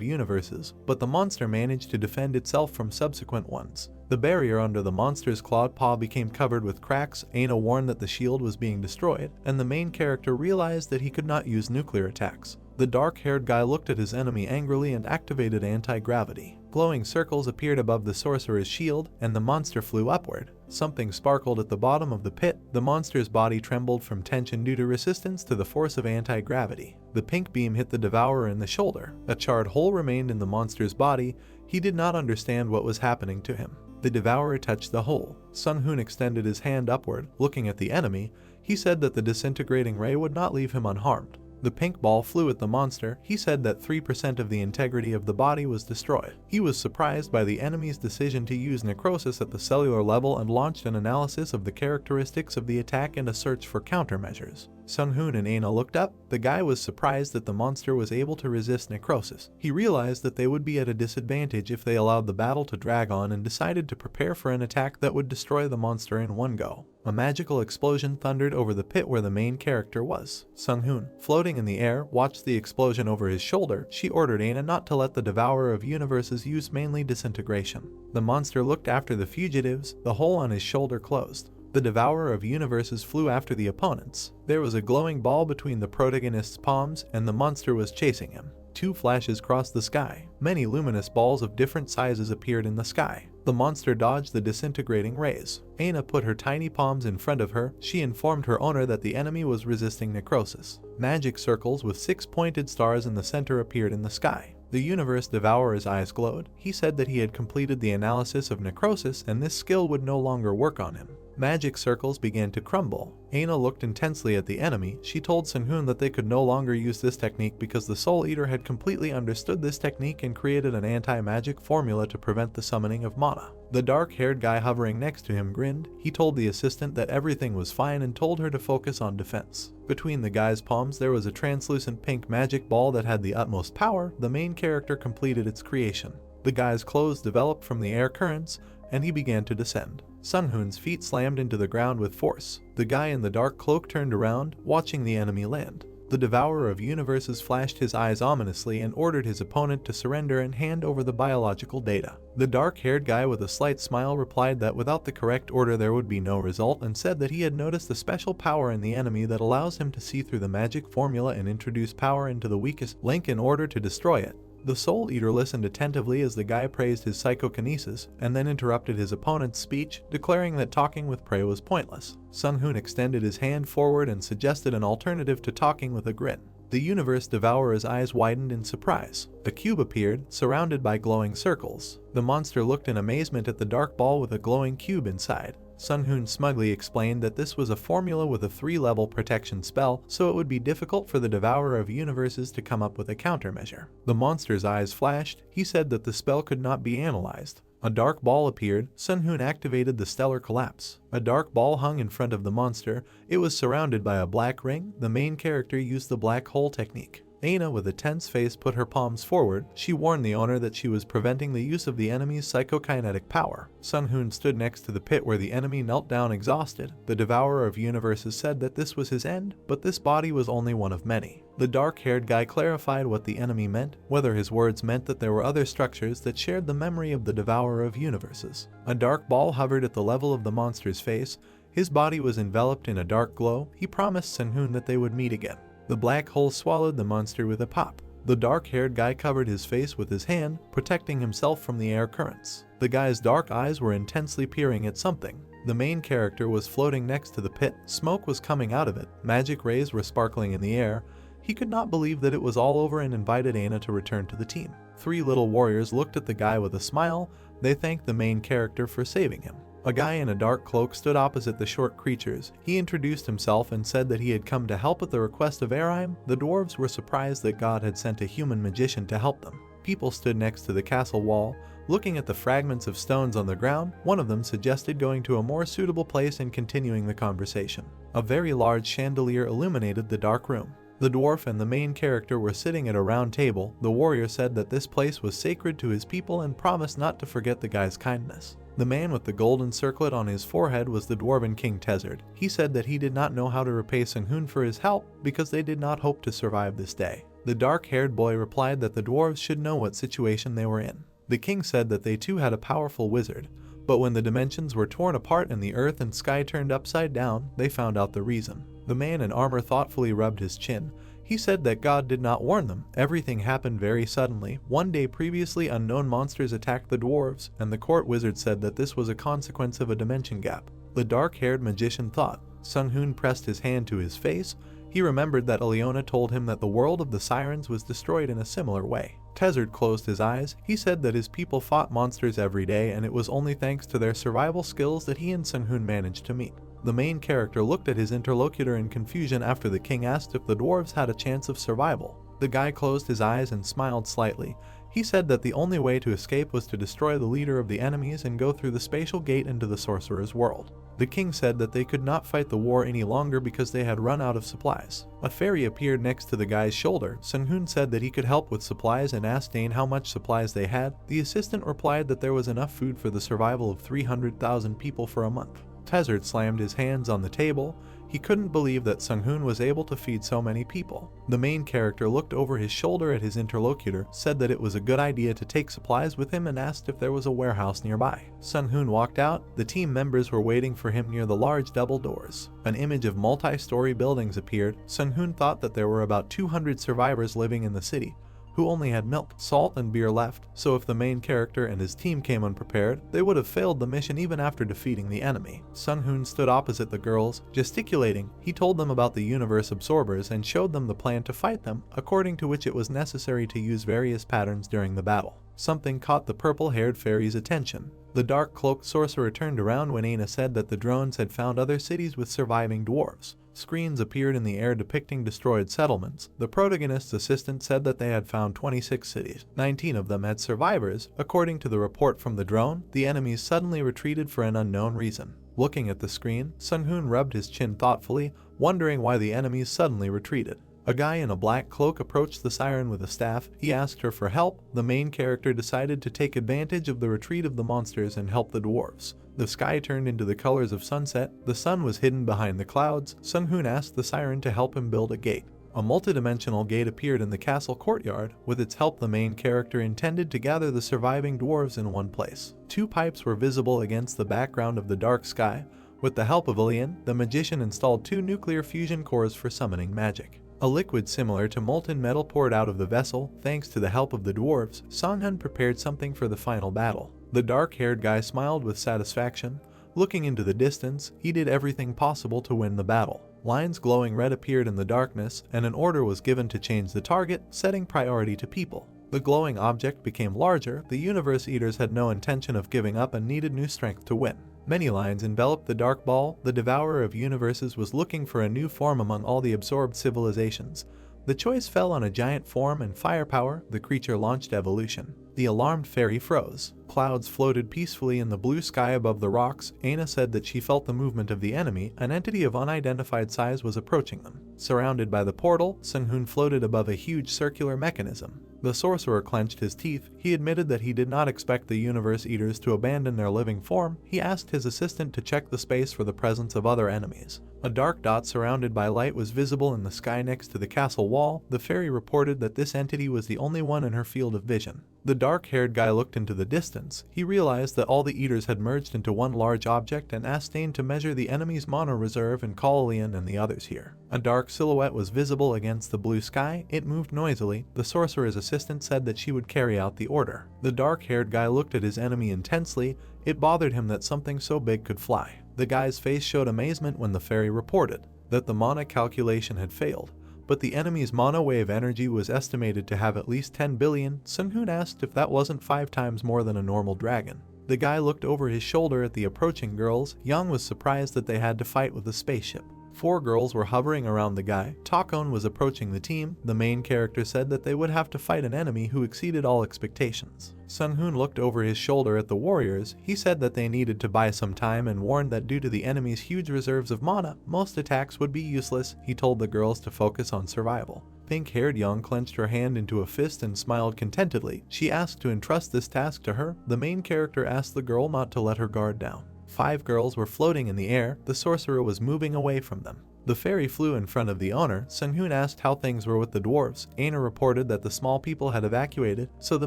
Speaker 1: Universes, but the monster managed to defend itself from subsequent ones. The barrier under the monster's clawed paw became covered with cracks. Aina warned that the shield was being destroyed, and the main character realized that he could not use nuclear attacks. The dark-haired guy looked at his enemy angrily and activated anti-gravity. Glowing circles appeared above the sorcerer's shield, and the monster flew upward. Something sparkled at the bottom of the pit. The monster's body trembled from tension due to resistance to the force of anti-gravity. The pink beam hit the Devourer in the shoulder. A charred hole remained in the monster's body. He did not understand what was happening to him. The Devourer touched the hole. Sung-hoon extended his hand upward, looking at the enemy. He said that the disintegrating ray would not leave him unharmed. The pink ball flew at the monster. He said that 3% of the integrity of the body was destroyed. He was surprised by the enemy's decision to use necrosis at the cellular level and launched an analysis of the characteristics of the attack and a search for countermeasures. Sung-hoon and Aina looked up. The guy was surprised that the monster was able to resist necrosis. He realized that they would be at a disadvantage if they allowed the battle to drag on and decided to prepare for an attack that would destroy the monster in one go. A magical explosion thundered over the pit where the main character was. Sung-hoon, floating in the air, watched the explosion over his shoulder. She ordered Aina not to let the Devourer of Universes use mainly disintegration. The monster looked after the fugitives. The hole on his shoulder closed. The Devourer of Universes flew after the opponents. There was a glowing ball between the protagonist's palms, and the monster was chasing him. 2 flashes crossed the sky. Many luminous balls of different sizes appeared in the sky. The monster dodged the disintegrating rays. Aina put her tiny palms in front of her. She informed her owner that the enemy was resisting necrosis. Magic circles with 6 pointed stars in the center appeared in the sky. The Universe Devourer's eyes glowed. He said that he had completed the analysis of necrosis and this skill would no longer work on him. Magic circles began to crumble. Aina looked intensely at the enemy. She told Sung-hoon that they could no longer use this technique because the Soul Eater had completely understood this technique and created an anti-magic formula to prevent the summoning of mana. The dark-haired guy hovering next to him grinned. He told the assistant that everything was fine and told her to focus on defense. Between the guy's palms there was a translucent pink magic ball that had the utmost power. The main character completed its creation. The guy's clothes developed from the air currents, and he began to descend. Sung-hoon's feet slammed into the ground with force. The guy in the dark cloak turned around, watching the enemy land. The Devourer of Universes flashed his eyes ominously and ordered his opponent to surrender and hand over the biological data. The dark-haired guy with a slight smile replied that without the correct order there would be no result, and said that he had noticed a special power in the enemy that allows him to see through the magic formula and introduce power into the weakest link in order to destroy it. The Soul Eater listened attentively as the guy praised his psychokinesis, and then interrupted his opponent's speech, declaring that talking with prey was pointless. Sun Hoon extended his hand forward and suggested an alternative to talking with a grin. The Universe Devourer's eyes widened in surprise. A cube appeared, surrounded by glowing circles. The monster looked in amazement at the dark ball with a glowing cube inside. Sun Hoon smugly explained that this was a formula with a 3-level protection spell, so it would be difficult for the Devourer of Universes to come up with a countermeasure. The monster's eyes flashed. He said that the spell could not be analyzed. A dark ball appeared. Sun Hoon activated the stellar collapse. A dark ball hung in front of the monster. It was surrounded by a black ring. The main character used the black hole technique. Aina, with a tense face, put her palms forward. She warned the owner that she was preventing the use of the enemy's psychokinetic power. Sun Hoon stood next to the pit where the enemy knelt down exhausted. The Devourer of Universes said that this was his end, but this body was only one of many. The dark-haired guy clarified what the enemy meant, whether his words meant that there were other structures that shared the memory of the Devourer of Universes. A dark ball hovered at the level of the monster's face. His body was enveloped in a dark glow. He promised Sun Hoon that they would meet again. The black hole swallowed the monster with a pop. The dark-haired guy covered his face with his hand, protecting himself from the air currents. The guy's dark eyes were intensely peering at something. The main character was floating next to the pit. Smoke was coming out of it. Magic rays were sparkling in the air. He could not believe that it was all over and invited Aina to return to the team. 3 little warriors looked at the guy with a smile. They thanked the main character for saving him. A guy in a dark cloak stood opposite the short creatures. He introduced himself and said that he had come to help at the request of Eraim. The dwarves were surprised that God had sent a human magician to help them. People stood next to the castle wall, looking at the fragments of stones on the ground. One of them suggested going to a more suitable place and continuing the conversation. A very large chandelier illuminated the dark room. The dwarf and the main character were sitting at a round table. The warrior said that this place was sacred to his people and promised not to forget the guy's kindness. The man with the golden circlet on his forehead was the dwarven king Tezzard. He said that he did not know how to repay Sun Hoon for his help because they did not hope to survive this day. The dark-haired boy replied that the dwarves should know what situation they were in. The king said that they too had a powerful wizard, but when the dimensions were torn apart and the earth and sky turned upside down, they found out the reason. The man in armor thoughtfully rubbed his chin. He said that God did not warn them. Everything happened very suddenly. One day previously unknown monsters attacked the dwarves, and the court wizard said that this was a consequence of a dimension gap. The dark-haired magician thought. Sun Hoon pressed his hand to his face. He remembered that Aliona told him that the world of the sirens was destroyed in a similar way. Tezzard closed his eyes. He said that his people fought monsters every day, and it was only thanks to their survival skills that he and Sun Hoon managed to meet. The main character looked at his interlocutor in confusion after the king asked if the dwarves had a chance of survival. The guy closed his eyes and smiled slightly. He said that the only way to escape was to destroy the leader of the enemies and go through the spatial gate into the sorcerer's world. The king said that they could not fight the war any longer because they had run out of supplies. A fairy appeared next to the guy's shoulder. Sun Hoon said that he could help with supplies and asked Dane how much supplies they had. The assistant replied that there was enough food for the survival of 300,000 people for a month. Tezzard slammed his hands on the table. He couldn't believe that Sun Hoon was able to feed so many people. The main character looked over his shoulder at his interlocutor, said that it was a good idea to take supplies with him and asked if there was a warehouse nearby. Sun Hoon walked out. The team members were waiting for him near the large double doors. An image of multi-story buildings appeared. Sun Hoon thought that there were about 200 survivors living in the city, who only had milk, salt, and beer left, so if the main character and his team came unprepared, they would have failed the mission even after defeating the enemy. Sun Hoon stood opposite the girls, gesticulating. He told them about the universe absorbers and showed them the plan to fight them, according to which it was necessary to use various patterns during the battle. Something caught the purple-haired fairy's attention. The dark-cloaked sorcerer turned around when Aina said that the drones had found other cities with surviving dwarves. Screens appeared in the air depicting destroyed settlements. The protagonist's assistant said that they had found 26 cities. 19 of them had survivors. According to the report from the drone, the enemies suddenly retreated for an unknown reason. Looking at the screen, Sun Hoon rubbed his chin thoughtfully, wondering why the enemies suddenly retreated. A guy in a black cloak approached the siren with a staff. He asked her for help. The main character decided to take advantage of the retreat of the monsters and help the dwarves. The sky turned into the colors of sunset. The sun was hidden behind the clouds. Sun Hoon asked the siren to help him build a gate. A multidimensional gate appeared in the castle courtyard. With its help, the main character intended to gather the surviving dwarves in one place. Two pipes were visible against the background of the dark sky. With the help of Ilian, the magician installed 2 nuclear fusion cores for summoning magic. A liquid similar to molten metal poured out of the vessel. Thanks to the help of the dwarves, Songhun prepared something for the final battle. The dark-haired guy smiled with satisfaction. Looking into the distance, he did everything possible to win the battle. Lines glowing red appeared in the darkness, and an order was given to change the target, setting priority to people. The glowing object became larger. The Universe Eaters had no intention of giving up and needed new strength to win. Many lines enveloped the dark ball. The devourer of universes was looking for a new form among all the absorbed civilizations. The choice fell on a giant form and firepower. The creature launched evolution. The alarmed fairy froze. Clouds floated peacefully in the blue sky above the rocks. Aina said that she felt the movement of the enemy. An entity of unidentified size was approaching them. Surrounded by the portal, Songhun floated above a huge circular mechanism. The sorcerer clenched his teeth. He admitted that he did not expect the Universe Eaters to abandon their living form. He asked his assistant to check the space for the presence of other enemies. A dark dot surrounded by light was visible in the sky next to the castle wall. The fairy reported that this entity was the only one in her field of vision. The dark-haired guy looked into the distance. He realized that all the eaters had merged into one large object and asked Dane to measure the enemy's mana reserve and call Ilian and the others here. A dark silhouette was visible against the blue sky. It moved noisily. The sorcerer's assistant said that she would carry out the order. The dark-haired guy looked at his enemy intensely. It bothered him that something so big could fly. The guy's face showed amazement when the fairy reported that the mana calculation had failed. But the enemy's mana wave energy was estimated to have at least 10 billion. Songhun asked if that wasn't 5 times more than a normal dragon. The guy looked over his shoulder at the approaching girls. Yang was surprised that they had to fight with a spaceship. 4 girls were hovering around the guy. Takon was approaching the team. The main character said that they would have to fight an enemy who exceeded all expectations. Songhun looked over his shoulder at the warriors. He said that they needed to buy some time and warned that due to the enemy's huge reserves of mana, most attacks would be useless. He told the girls to focus on survival. Pink-haired Young clenched her hand into a fist and smiled contentedly. She asked to entrust this task to her. The main character asked the girl not to let her guard down. 5 girls were floating in the air. The sorcerer was moving away from them. The fairy flew in front of the owner. Songhun asked how things were with the dwarves. Aina reported that the small people had evacuated, so the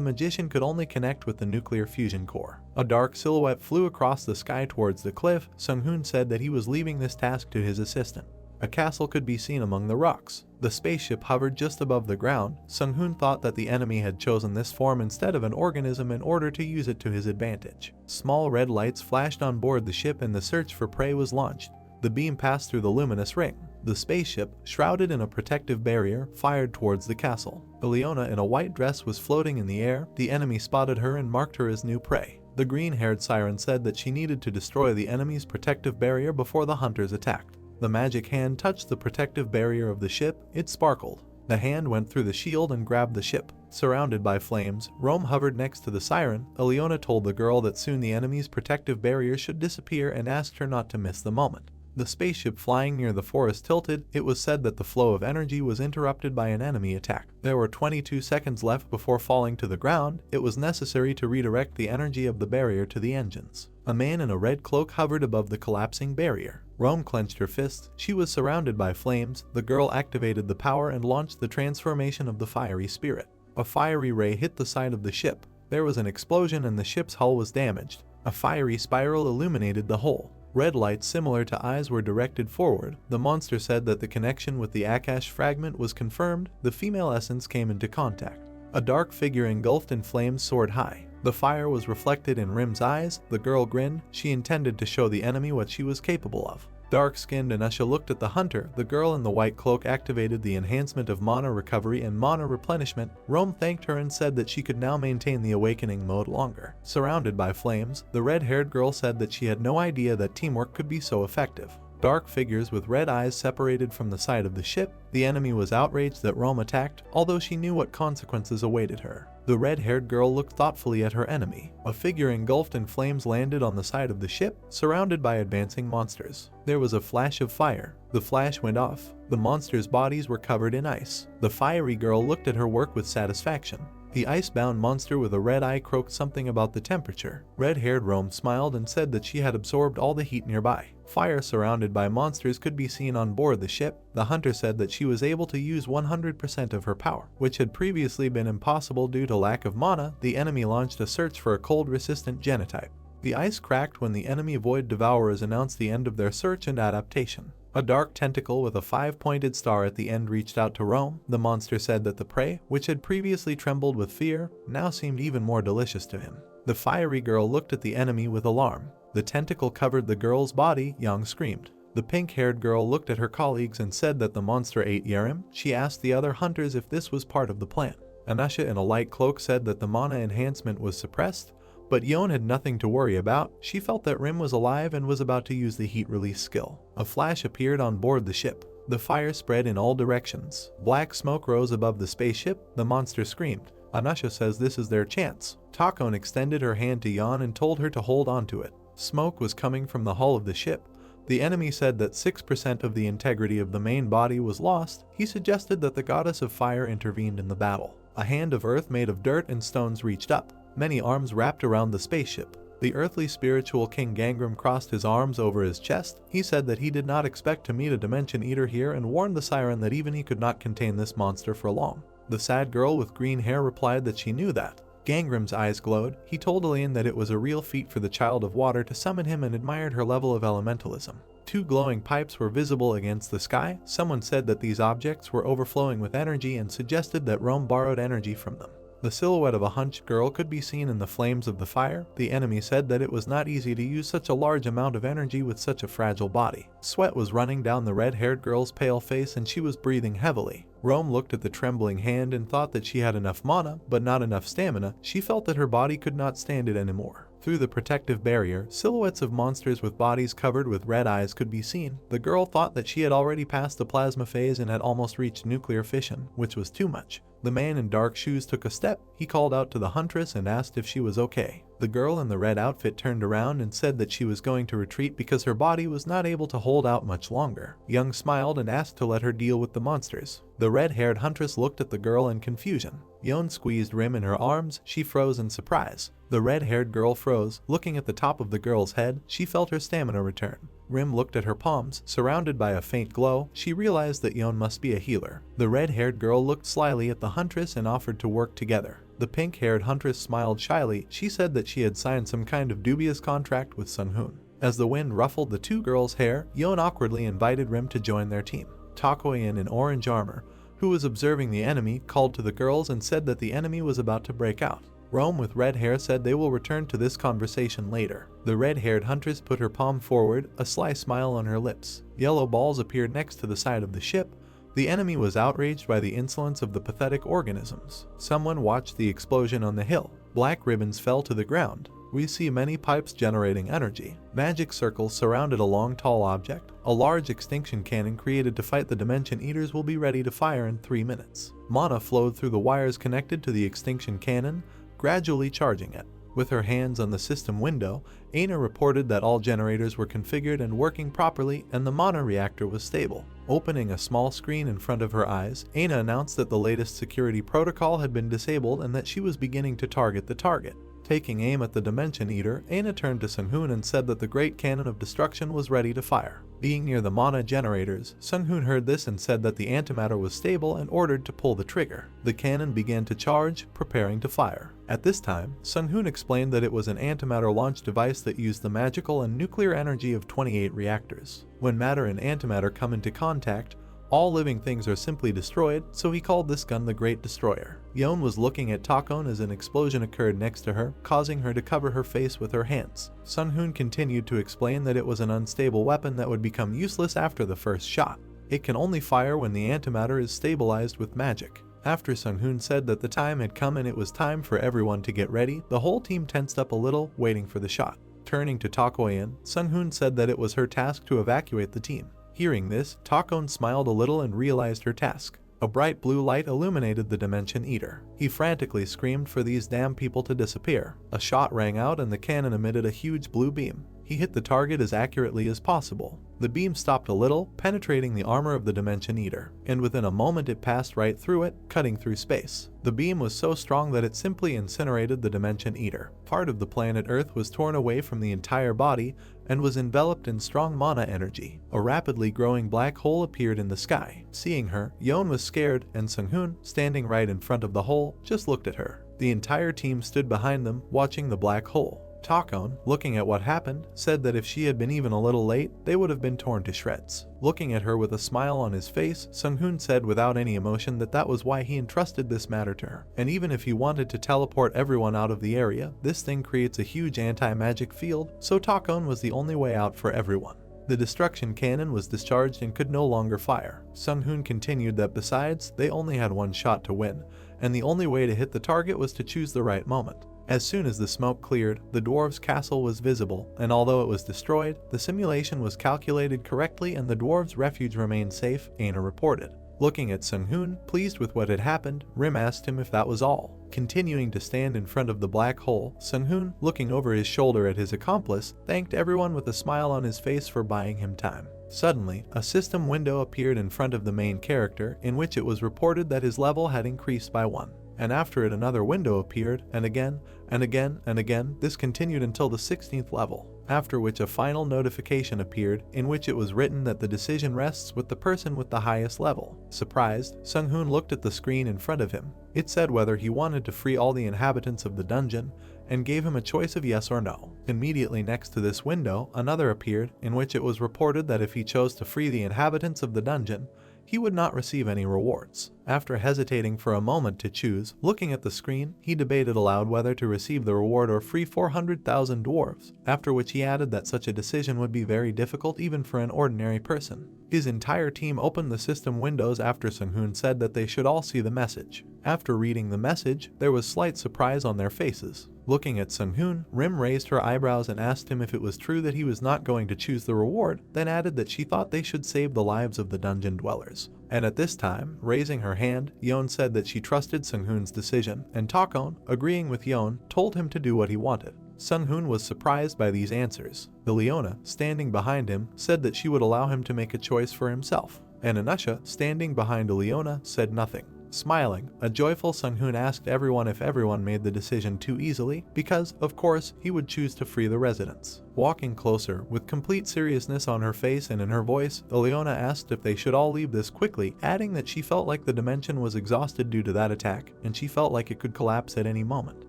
Speaker 1: magician could only connect with the nuclear fusion core. A dark silhouette flew across the sky towards the cliff. Songhun said that he was leaving this task to his assistant. A castle could be seen among the rocks. The spaceship hovered just above the ground. Songhun thought that the enemy had chosen this form instead of an organism in order to use it to his advantage. Small red lights flashed on board the ship and the search for prey was launched. The beam passed through the luminous ring. The spaceship, shrouded in a protective barrier, fired towards the castle. Ileona in a white dress was floating in the air. The enemy spotted her and marked her as new prey. The green-haired siren said that she needed to destroy the enemy's protective barrier before the hunters attacked. The magic hand touched the protective barrier of the ship. It sparkled. The hand went through the shield and grabbed the ship. Surrounded by flames, Rome hovered next to the siren. Ileona told the girl that soon the enemy's protective barrier should disappear and asked her not to miss the moment. The spaceship flying near the forest tilted. It was said that the flow of energy was interrupted by an enemy attack. There were 22 seconds left before falling to the ground. It was necessary to redirect the energy of the barrier to the engines. A man in a red cloak hovered above the collapsing barrier. Rome clenched her fists. She was surrounded by flames. The girl activated the power and launched the transformation of the fiery spirit. A fiery ray hit the side of the ship. There was an explosion and the ship's hull was damaged. A fiery spiral illuminated the hole. Red lights similar to eyes were directed forward. The monster said that the connection with the Akash fragment was confirmed. The female essence came into contact. A dark figure engulfed in flames soared high. The fire was reflected in Rim's eyes. The girl grinned. She intended to show the enemy what she was capable of. Dark-skinned Anusha looked at the hunter. The girl in the white cloak activated the enhancement of mana recovery and mana replenishment. Rome thanked her and said that she could now maintain the awakening mode longer. Surrounded by flames, the red-haired girl said that she had no idea that teamwork could be so effective. Dark figures with red eyes separated from the side of the ship. The enemy was outraged that Rome attacked, although she knew what consequences awaited her. The red-haired girl looked thoughtfully at her enemy. A figure engulfed in flames landed on the side of the ship, surrounded by advancing monsters. There was a flash of fire. The flash went off. The monsters' bodies were covered in ice. The fiery girl looked at her work with satisfaction. The ice-bound monster with a red eye croaked something about the temperature. Red-haired Rome smiled and said that she had absorbed all the heat nearby. Fire surrounded by monsters could be seen on board the ship. The hunter said that she was able to use 100% of her power, which had previously been impossible due to lack of mana. The enemy launched a search for a cold-resistant genotype. The ice cracked when the enemy void devourers announced the end of their search and adaptation. A dark tentacle with a 5-pointed star at the end reached out to Rome. The monster said that the prey, which had previously trembled with fear, now seemed even more delicious to him. The fiery girl looked at the enemy with alarm. The tentacle covered the girl's body. Yang screamed. The pink-haired girl looked at her colleagues and said that the monster ate Yerim. She asked the other hunters if this was part of the plan. Anusha in a light cloak said that the mana enhancement was suppressed, but Yon had nothing to worry about. She felt that Rim was alive and was about to use the heat release skill. A flash appeared on board the ship. The fire spread in all directions. Black smoke rose above the spaceship. The monster screamed. Anusha says this is their chance. Takon extended her hand to Yon and told her to hold on to it. Smoke was coming from the hull of the ship. The enemy said that 6% of the integrity of the main body was lost. He suggested that the goddess of fire intervened in the battle. A hand of earth made of dirt and stones reached up. Many arms wrapped around the spaceship. The earthly spiritual King Gangram crossed his arms over his chest. He said that he did not expect to meet a Dimension Eater here and warned the siren that even he could not contain this monster for long. The sad girl with green hair replied that she knew that. Gangram's eyes glowed. He told Elaine that it was a real feat for the Child of Water to summon him and admired her level of elementalism. 2 glowing pipes were visible against the sky. Someone said that these objects were overflowing with energy and suggested that Rome borrowed energy from them. The silhouette of a hunched girl could be seen in the flames of the fire. The enemy said that it was not easy to use such a large amount of energy with such a fragile body. Sweat was running down the red-haired girl's pale face and she was breathing heavily. Rome looked at the trembling hand and thought that she had enough mana, but not enough stamina. She felt that her body could not stand it anymore. Through the protective barrier, silhouettes of monsters with bodies covered with red eyes could be seen. The girl thought that she had already passed the plasma phase and had almost reached nuclear fission, which was too much. The man in dark shoes took a step. He called out to the huntress and asked if she was okay. The girl in the red outfit turned around and said that she was going to retreat because her body was not able to hold out much longer. Young smiled and asked to let her deal with the monsters. The red-haired huntress looked at the girl in confusion. Yon squeezed Rim in her arms. She froze in surprise. The red-haired girl froze. Looking at the top of the girl's head, she felt her stamina return. Rim looked at her palms. Surrounded by a faint glow, she realized that Yon must be a healer. The red-haired girl looked slyly at the huntress and offered to work together. The pink-haired huntress smiled shyly. She said that she had signed some kind of dubious contract with Sun-hoon. As the wind ruffled the 2 girls' hair, Yon awkwardly invited Rim to join their team. Takoyan in orange armor, who was observing the enemy, called to the girls and said that the enemy was about to break out. Rome with red hair said they will return to this conversation later. The red-haired huntress put her palm forward, a sly smile on her lips. Yellow balls appeared next to the side of the ship. The enemy was outraged by the insolence of the pathetic organisms. Someone watched the explosion on the hill. Black ribbons fell to the ground. We see many pipes generating energy. Magic circles surrounded a long tall object. A large extinction cannon created to fight the Dimension Eaters will be ready to fire in 3 minutes. Mana flowed through the wires connected to the extinction cannon, gradually charging it. With her hands on the system window, Aina reported that all generators were configured and working properly and the mana reactor was stable. Opening a small screen in front of her eyes, Aina announced that the latest security protocol had been disabled and that she was beginning to target the target. Taking aim at the Dimension Eater, Aina turned to Sun-hoon and said that the Great Cannon of Destruction was ready to fire. Being near the mana generators, Sun-hoon heard this and said that the antimatter was stable and ordered to pull the trigger. The cannon began to charge, preparing to fire. At this time, Sun-hoon explained that it was an antimatter launch device that used the magical and nuclear energy of 28 reactors. When matter and antimatter come into contact, all living things are simply destroyed, so he called this gun the Great Destroyer. Yon was looking at Takon as an explosion occurred next to her, causing her to cover her face with her hands. Sun-hoon continued to explain that it was an unstable weapon that would become useless after the first shot. It can only fire when the antimatter is stabilized with magic. After Sun-hoon said that the time had come and it was time for everyone to get ready, the whole team tensed up a little, waiting for the shot. Turning to Takoyan, Sun-hoon said that it was her task to evacuate the team. Hearing this, Takon smiled a little and realized her task. A bright blue light illuminated the Dimension Eater. He frantically screamed for these damn people to disappear. A shot rang out and the cannon emitted a huge blue beam. He hit the target as accurately as possible. The beam stopped a little, penetrating the armor of the Dimension Eater, and within a moment it passed right through it, cutting through space. The beam was so strong that it simply incinerated the Dimension Eater. Part of the planet Earth was torn away from the entire body and was enveloped in strong mana energy. A rapidly growing black hole appeared in the sky. Seeing her, Yeon was scared, and Sung-hoon, standing right in front of the hole, just looked at her. The entire team stood behind them, watching the black hole. Takon, looking at what happened, said that if she had been even a little late, they would have been torn to shreds. Looking at her with a smile on his face, Sung-hoon said without any emotion that that was why he entrusted this matter to her. And even if he wanted to teleport everyone out of the area, this thing creates a huge anti-magic field, so Takon was the only way out for everyone. The destruction cannon was discharged and could no longer fire. Sung-hoon continued that besides, they only had one shot to win, and the only way to hit the target was to choose the right moment. As soon as the smoke cleared, the dwarves' castle was visible, and although it was destroyed, the simulation was calculated correctly and the dwarves' refuge remained safe, Aina reported. Looking at Sung-hoon, pleased with what had happened, Rim asked him if that was all. Continuing to stand in front of the black hole, Sung-hoon, looking over his shoulder at his accomplice, thanked everyone with a smile on his face for buying him time. Suddenly, a system window appeared in front of the main character, in which it was reported that his level had increased by 1. And after it another window appeared, and again, and again, and again. This continued until the 16th level, after which a final notification appeared, in which it was written that the decision rests with the person with the highest level. Surprised, Sung-hoon looked at the screen in front of him. It said whether he wanted to free all the inhabitants of the dungeon, and gave him a choice of yes or no. Immediately next to this window, another appeared, in which it was reported that if he chose to free the inhabitants of the dungeon, he would not receive any rewards. After hesitating for a moment to choose, looking at the screen, he debated aloud whether to receive the reward or free 400,000 dwarves, after which he added that such a decision would be very difficult even for an ordinary person. His entire team opened the system windows after Sung-hoon said that they should all see the message. After reading the message, there was slight surprise on their faces. Looking at Sung-hoon, Rim raised her eyebrows and asked him if it was true that he was not going to choose the reward, then added that she thought they should save the lives of the dungeon dwellers. And at this time, raising her hand, Yeon said that she trusted Sung-hoon's decision, and Takon, agreeing with Yeon, told him to do what he wanted. Sung-hoon was surprised by these answers. The Leona, standing behind him, said that she would allow him to make a choice for himself, and Anusha, standing behind Leona, said nothing. Smiling, a joyful Sung-hoon asked everyone if everyone made the decision too easily, because, of course, he would choose to free the residents. Walking closer, with complete seriousness on her face and in her voice, Leona asked if they should all leave this quickly, adding that she felt like the dimension was exhausted due to that attack, and she felt like it could collapse at any moment.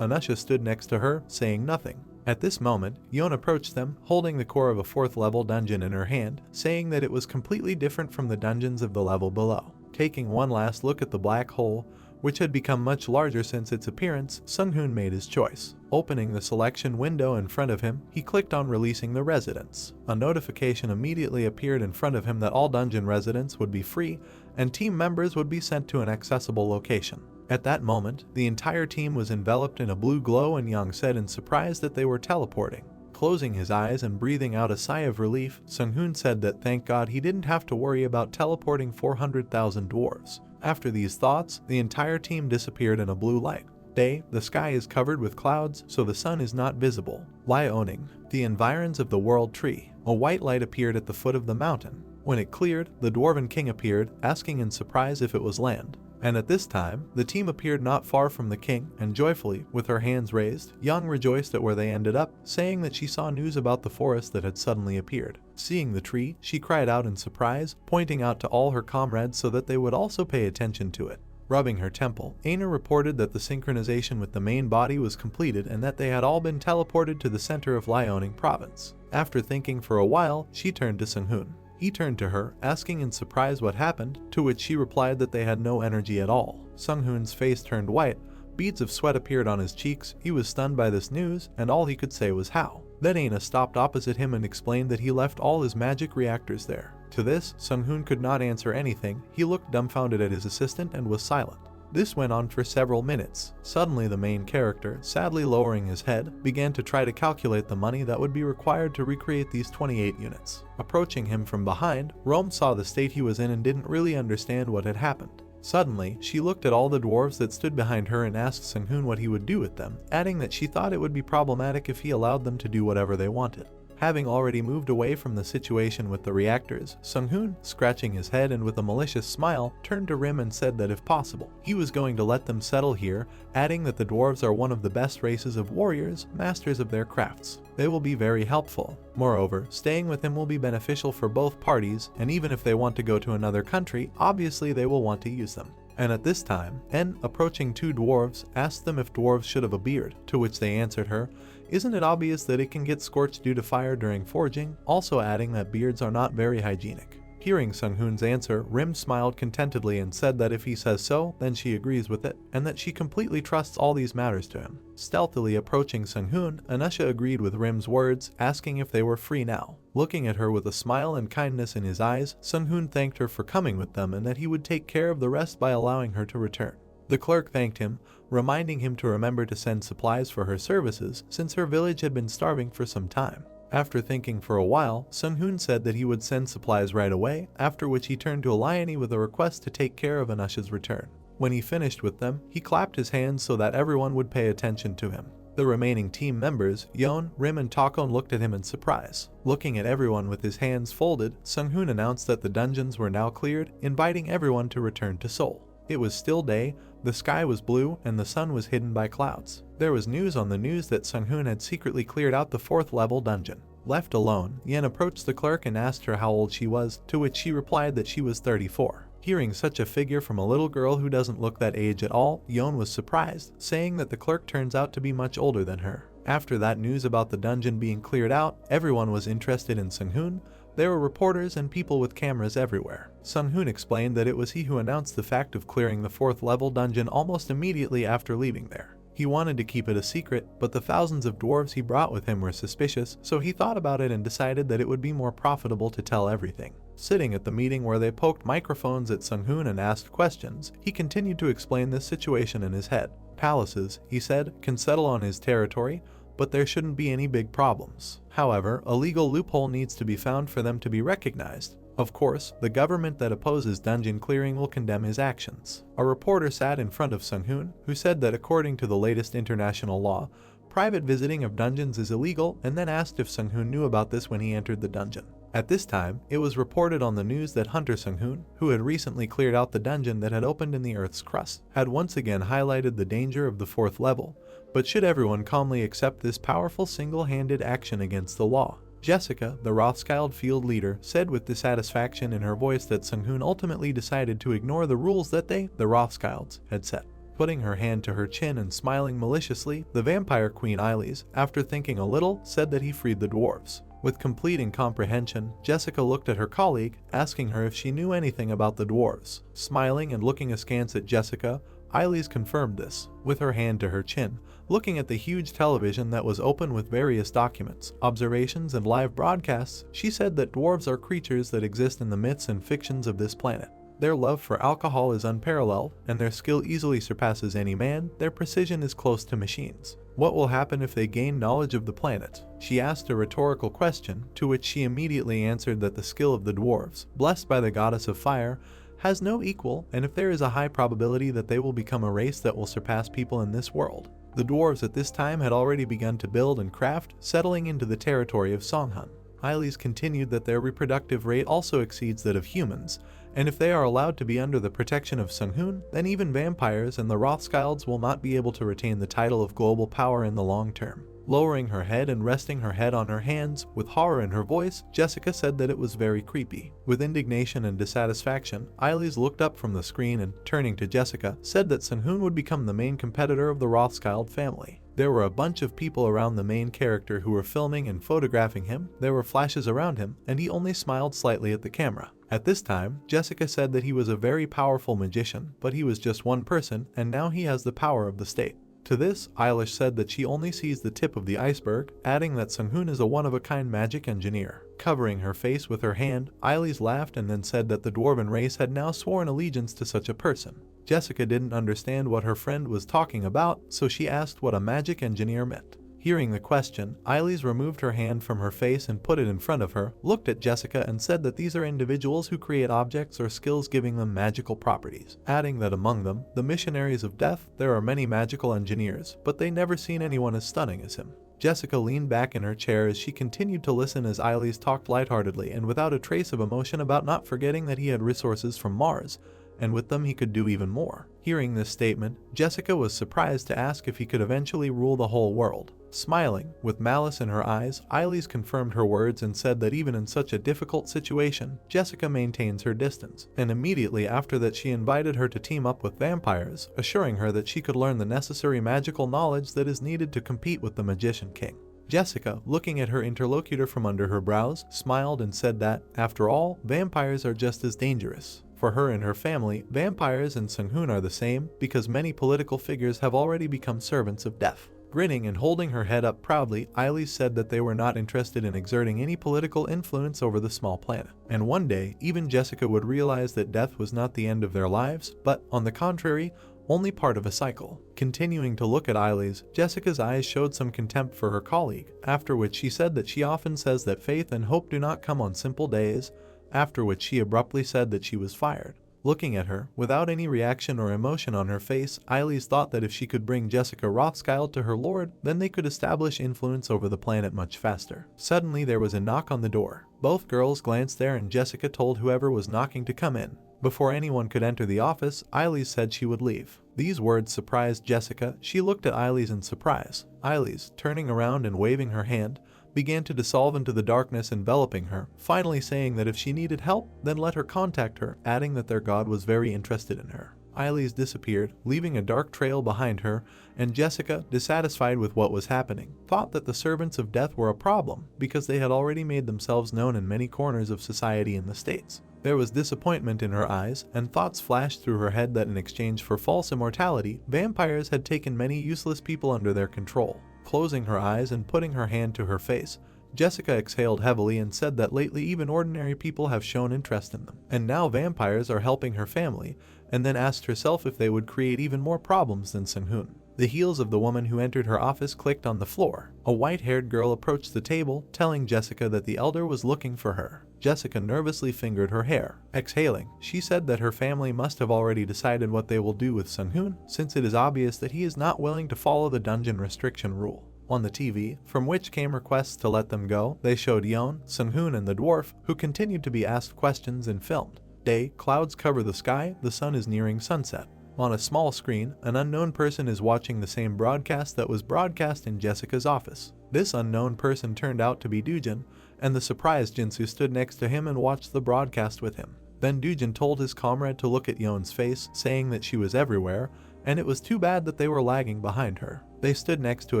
Speaker 1: Anusha stood next to her, saying nothing. At this moment, Yeon approached them, holding the core of a 4th level dungeon in her hand, saying that it was completely different from the dungeons of the level below. Taking one last look at the black hole, which had become much larger since its appearance, Sung-hoon made his choice. Opening the selection window in front of him, he clicked on releasing the residents. A notification immediately appeared in front of him that all dungeon residents would be free, and team members would be sent to an accessible location. At that moment, the entire team was enveloped in a blue glow, and Young said in surprise that they were teleporting. Closing his eyes and breathing out a sigh of relief, Sung-hoon said that thank God he didn't have to worry about teleporting 400,000 dwarves. After these thoughts, the entire team disappeared in a blue light. Day, the sky is covered with clouds, so the sun is not visible. Liaoning, the environs of the world tree. A white light appeared at the foot of the mountain. When it cleared, the dwarven king appeared, asking in surprise if it was land. And at this time, the team appeared not far from the king, and joyfully, with her hands raised, Yang rejoiced at where they ended up, saying that she saw news about the forest that had suddenly appeared. Seeing the tree, she cried out in surprise, pointing out to all her comrades so that they would also pay attention to it. Rubbing her temple, Aina reported that the synchronization with the main body was completed and that they had all been teleported to the center of Liaoning province. After thinking for a while, she turned to Sung-hoon. He turned to her, asking in surprise what happened, to which she replied that they had no energy at all. Sung-hoon's face turned white, beads of sweat appeared on his cheeks, he was stunned by this news, and all he could say was how. Then Aina stopped opposite him and explained that he left all his magic reactors there. To this, Sung-hoon could not answer anything, he looked dumbfounded at his assistant and was silent. This went on for several minutes. Suddenly the main character, sadly lowering his head, began to try to calculate the money that would be required to recreate these 28 units. Approaching him from behind, Rome saw the state he was in and didn't really understand what had happened. Suddenly, she looked at all the dwarves that stood behind her and asked Sung-hoon what he would do with them, adding that she thought it would be problematic if he allowed them to do whatever they wanted. Having already moved away from the situation with the reactors, Sung-hoon, scratching his head and with a malicious smile, turned to Rim and said that if possible, he was going to let them settle here, adding that the dwarves are one of the best races of warriors, masters of their crafts. They will be very helpful. Moreover, staying with him will be beneficial for both parties, and even if they want to go to another country, obviously they will want to use them. And at this time, En, approaching two dwarves, asked them if dwarves should have a beard, to which they answered her, "Isn't it obvious that it can get scorched due to fire during forging?" also adding that beards are not very hygienic. Hearing Sung-hoon's answer, Rim smiled contentedly and said that if he says so, then she agrees with it, and that she completely trusts all these matters to him. Stealthily approaching Sung-hoon, Anusha agreed with Rim's words, asking if they were free now. Looking at her with a smile and kindness in his eyes, Sung-hoon thanked her for coming with them and that he would take care of the rest by allowing her to return. The clerk thanked him, reminding him to remember to send supplies for her services since her village had been starving for some time. After thinking for a while, Sung-hoon said that he would send supplies right away, after which he turned to Aliani with a request to take care of Anusha's return. When he finished with them, he clapped his hands so that everyone would pay attention to him. The remaining team members, Yeon, Rim and Takon, looked at him in surprise. Looking at everyone with his hands folded, Sung-hoon announced that the dungeons were now cleared, inviting everyone to return to Seoul. It was still day, the sky was blue, and the sun was hidden by clouds. There was news on the news that Sung-hoon had secretly cleared out the 4th level dungeon. Left alone, Yen approached the clerk and asked her how old she was, to which she replied that she was 34. Hearing such a figure from a little girl who doesn't look that age at all, Yeon was surprised, saying that the clerk turns out to be much older than her. After that news about the dungeon being cleared out, everyone was interested in Sung-hoon. There were reporters and people with cameras everywhere. Sung-hoon explained that it was he who announced the fact of clearing the 4th level dungeon almost immediately after leaving there. He wanted to keep it a secret, but the thousands of dwarves he brought with him were suspicious, so he thought about it and decided that it would be more profitable to tell everything. Sitting at the meeting where they poked microphones at Sung-hoon and asked questions, he continued to explain this situation in his head. Palaces, he said, can settle on his territory, but there shouldn't be any big problems. However, a legal loophole needs to be found for them to be recognized. Of course, the government that opposes dungeon clearing will condemn his actions. A reporter sat in front of Sung-hoon, who said that according to the latest international law, private visiting of dungeons is illegal, and then asked if Sung-hoon knew about this when he entered the dungeon. At this time, it was reported on the news that Hunter Sung-hoon, who had recently cleared out the dungeon that had opened in the Earth's crust, had once again highlighted the danger of the 4th level. But should everyone calmly accept this powerful single-handed action against the law? Jessica, the Rothschild field leader, said with dissatisfaction in her voice that Sung-hoon ultimately decided to ignore the rules that they, the Rothschilds, had set. Putting her hand to her chin and smiling maliciously, the vampire queen Eilis, after thinking a little, said that he freed the dwarves. With complete incomprehension, Jessica looked at her colleague, asking her if she knew anything about the dwarves. Smiling and looking askance at Jessica, Eilis confirmed this, with her hand to her chin, looking at the huge television that was open with various documents, observations, and live broadcasts. She said that dwarves are creatures that exist in the myths and fictions of this planet. Their love for alcohol is unparalleled, and their skill easily surpasses any man. Their precision is close to machines. What will happen if they gain knowledge of the planet? She asked a rhetorical question, to which she immediately answered that the skill of the dwarves, blessed by the goddess of fire, has no equal, and if there is a high probability that they will become a race that will surpass people in this world. The dwarves at this time had already begun to build and craft, settling into the territory of Songhun. Eilis continued that their reproductive rate also exceeds that of humans, and if they are allowed to be under the protection of Sung-hoon, then even vampires and the Rothschilds will not be able to retain the title of global power in the long term. Lowering her head and resting her head on her hands, with horror in her voice, Jessica said that it was very creepy. With indignation and dissatisfaction, Eilis looked up from the screen and, turning to Jessica, said that Sung-hoon would become the main competitor of the Rothschild family. There were a bunch of people around the main character who were filming and photographing him. There were flashes around him, and he only smiled slightly at the camera. At this time, Jessica said that he was a very powerful magician, but he was just one person, and now he has the power of the state. To this, Eilish said that she only sees the tip of the iceberg, adding that Sung-hoon is a one-of-a-kind magic engineer. Covering her face with her hand, Eilis laughed and then said that the dwarven race had now sworn allegiance to such a person. Jessica didn't understand what her friend was talking about, so she asked what a magic engineer meant. Hearing the question, Eilis removed her hand from her face and put it in front of her, looked at Jessica and said that these are individuals who create objects or skills giving them magical properties, adding that among them, the missionaries of death, there are many magical engineers, but they never seen anyone as stunning as him. Jessica leaned back in her chair as she continued to listen as Eilis talked lightheartedly and without a trace of emotion about not forgetting that he had resources from Mars, and with them he could do even more. Hearing this statement, Jessica was surprised to ask if he could eventually rule the whole world. Smiling, with malice in her eyes, Eilis confirmed her words and said that even in such a difficult situation, Jessica maintains her distance, and immediately after that she invited her to team up with vampires, assuring her that she could learn the necessary magical knowledge that is needed to compete with the Magician King. Jessica, looking at her interlocutor from under her brows, smiled and said that, after all, vampires are just as dangerous. For her and her family, vampires and Sung-hoon are the same because many political figures have already become servants of death. Grinning and holding her head up proudly, Eilis said that they were not interested in exerting any political influence over the small planet. And one day, even Jessica would realize that death was not the end of their lives, but, on the contrary, only part of a cycle. Continuing to look at Eilis, Jessica's eyes showed some contempt for her colleague, after which she said that she often says that faith and hope do not come on simple days, after which she abruptly said that she was fired. Looking at her, without any reaction or emotion on her face, Eilis thought that if she could bring Jessica Rothschild to her lord, then they could establish influence over the planet much faster. Suddenly there was a knock on the door. Both girls glanced there and Jessica told whoever was knocking to come in. Before anyone could enter the office, Eilis said she would leave. These words surprised Jessica. She looked at Eilis in surprise. Eilis, turning around and waving her hand, began to dissolve into the darkness enveloping her, finally saying that if she needed help, then let her contact her, adding that their god was very interested in her. Eilis disappeared, leaving a dark trail behind her, and Jessica, dissatisfied with what was happening, thought that the servants of death were a problem because they had already made themselves known in many corners of society in the States. There was disappointment in her eyes, and thoughts flashed through her head that in exchange for false immortality, vampires had taken many useless people under their control. Closing her eyes and putting her hand to her face, Jessica exhaled heavily and said that lately even ordinary people have shown interest in them, and now vampires are helping her family, and then asked herself if they would create even more problems than Sung-hoon. The heels of the woman who entered her office clicked on the floor. A white-haired girl approached the table, telling Jessica that the elder was looking for her. Jessica nervously fingered her hair. Exhaling, she said that her family must have already decided what they will do with Sung-hoon, since it is obvious that he is not willing to follow the dungeon restriction rule. On the TV, from which came requests to let them go, they showed Yeon, Sung-hoon and the dwarf, who continued to be asked questions and filmed. Day, clouds cover the sky, the sun is nearing sunset. On a small screen, an unknown person is watching the same broadcast that was broadcast in Jessica's office. This unknown person turned out to be Dujin, and the surprised Jinsu stood next to him and watched the broadcast with him. Then Dujin told his comrade to look at Yeon's face, saying that she was everywhere, and it was too bad that they were lagging behind her. They stood next to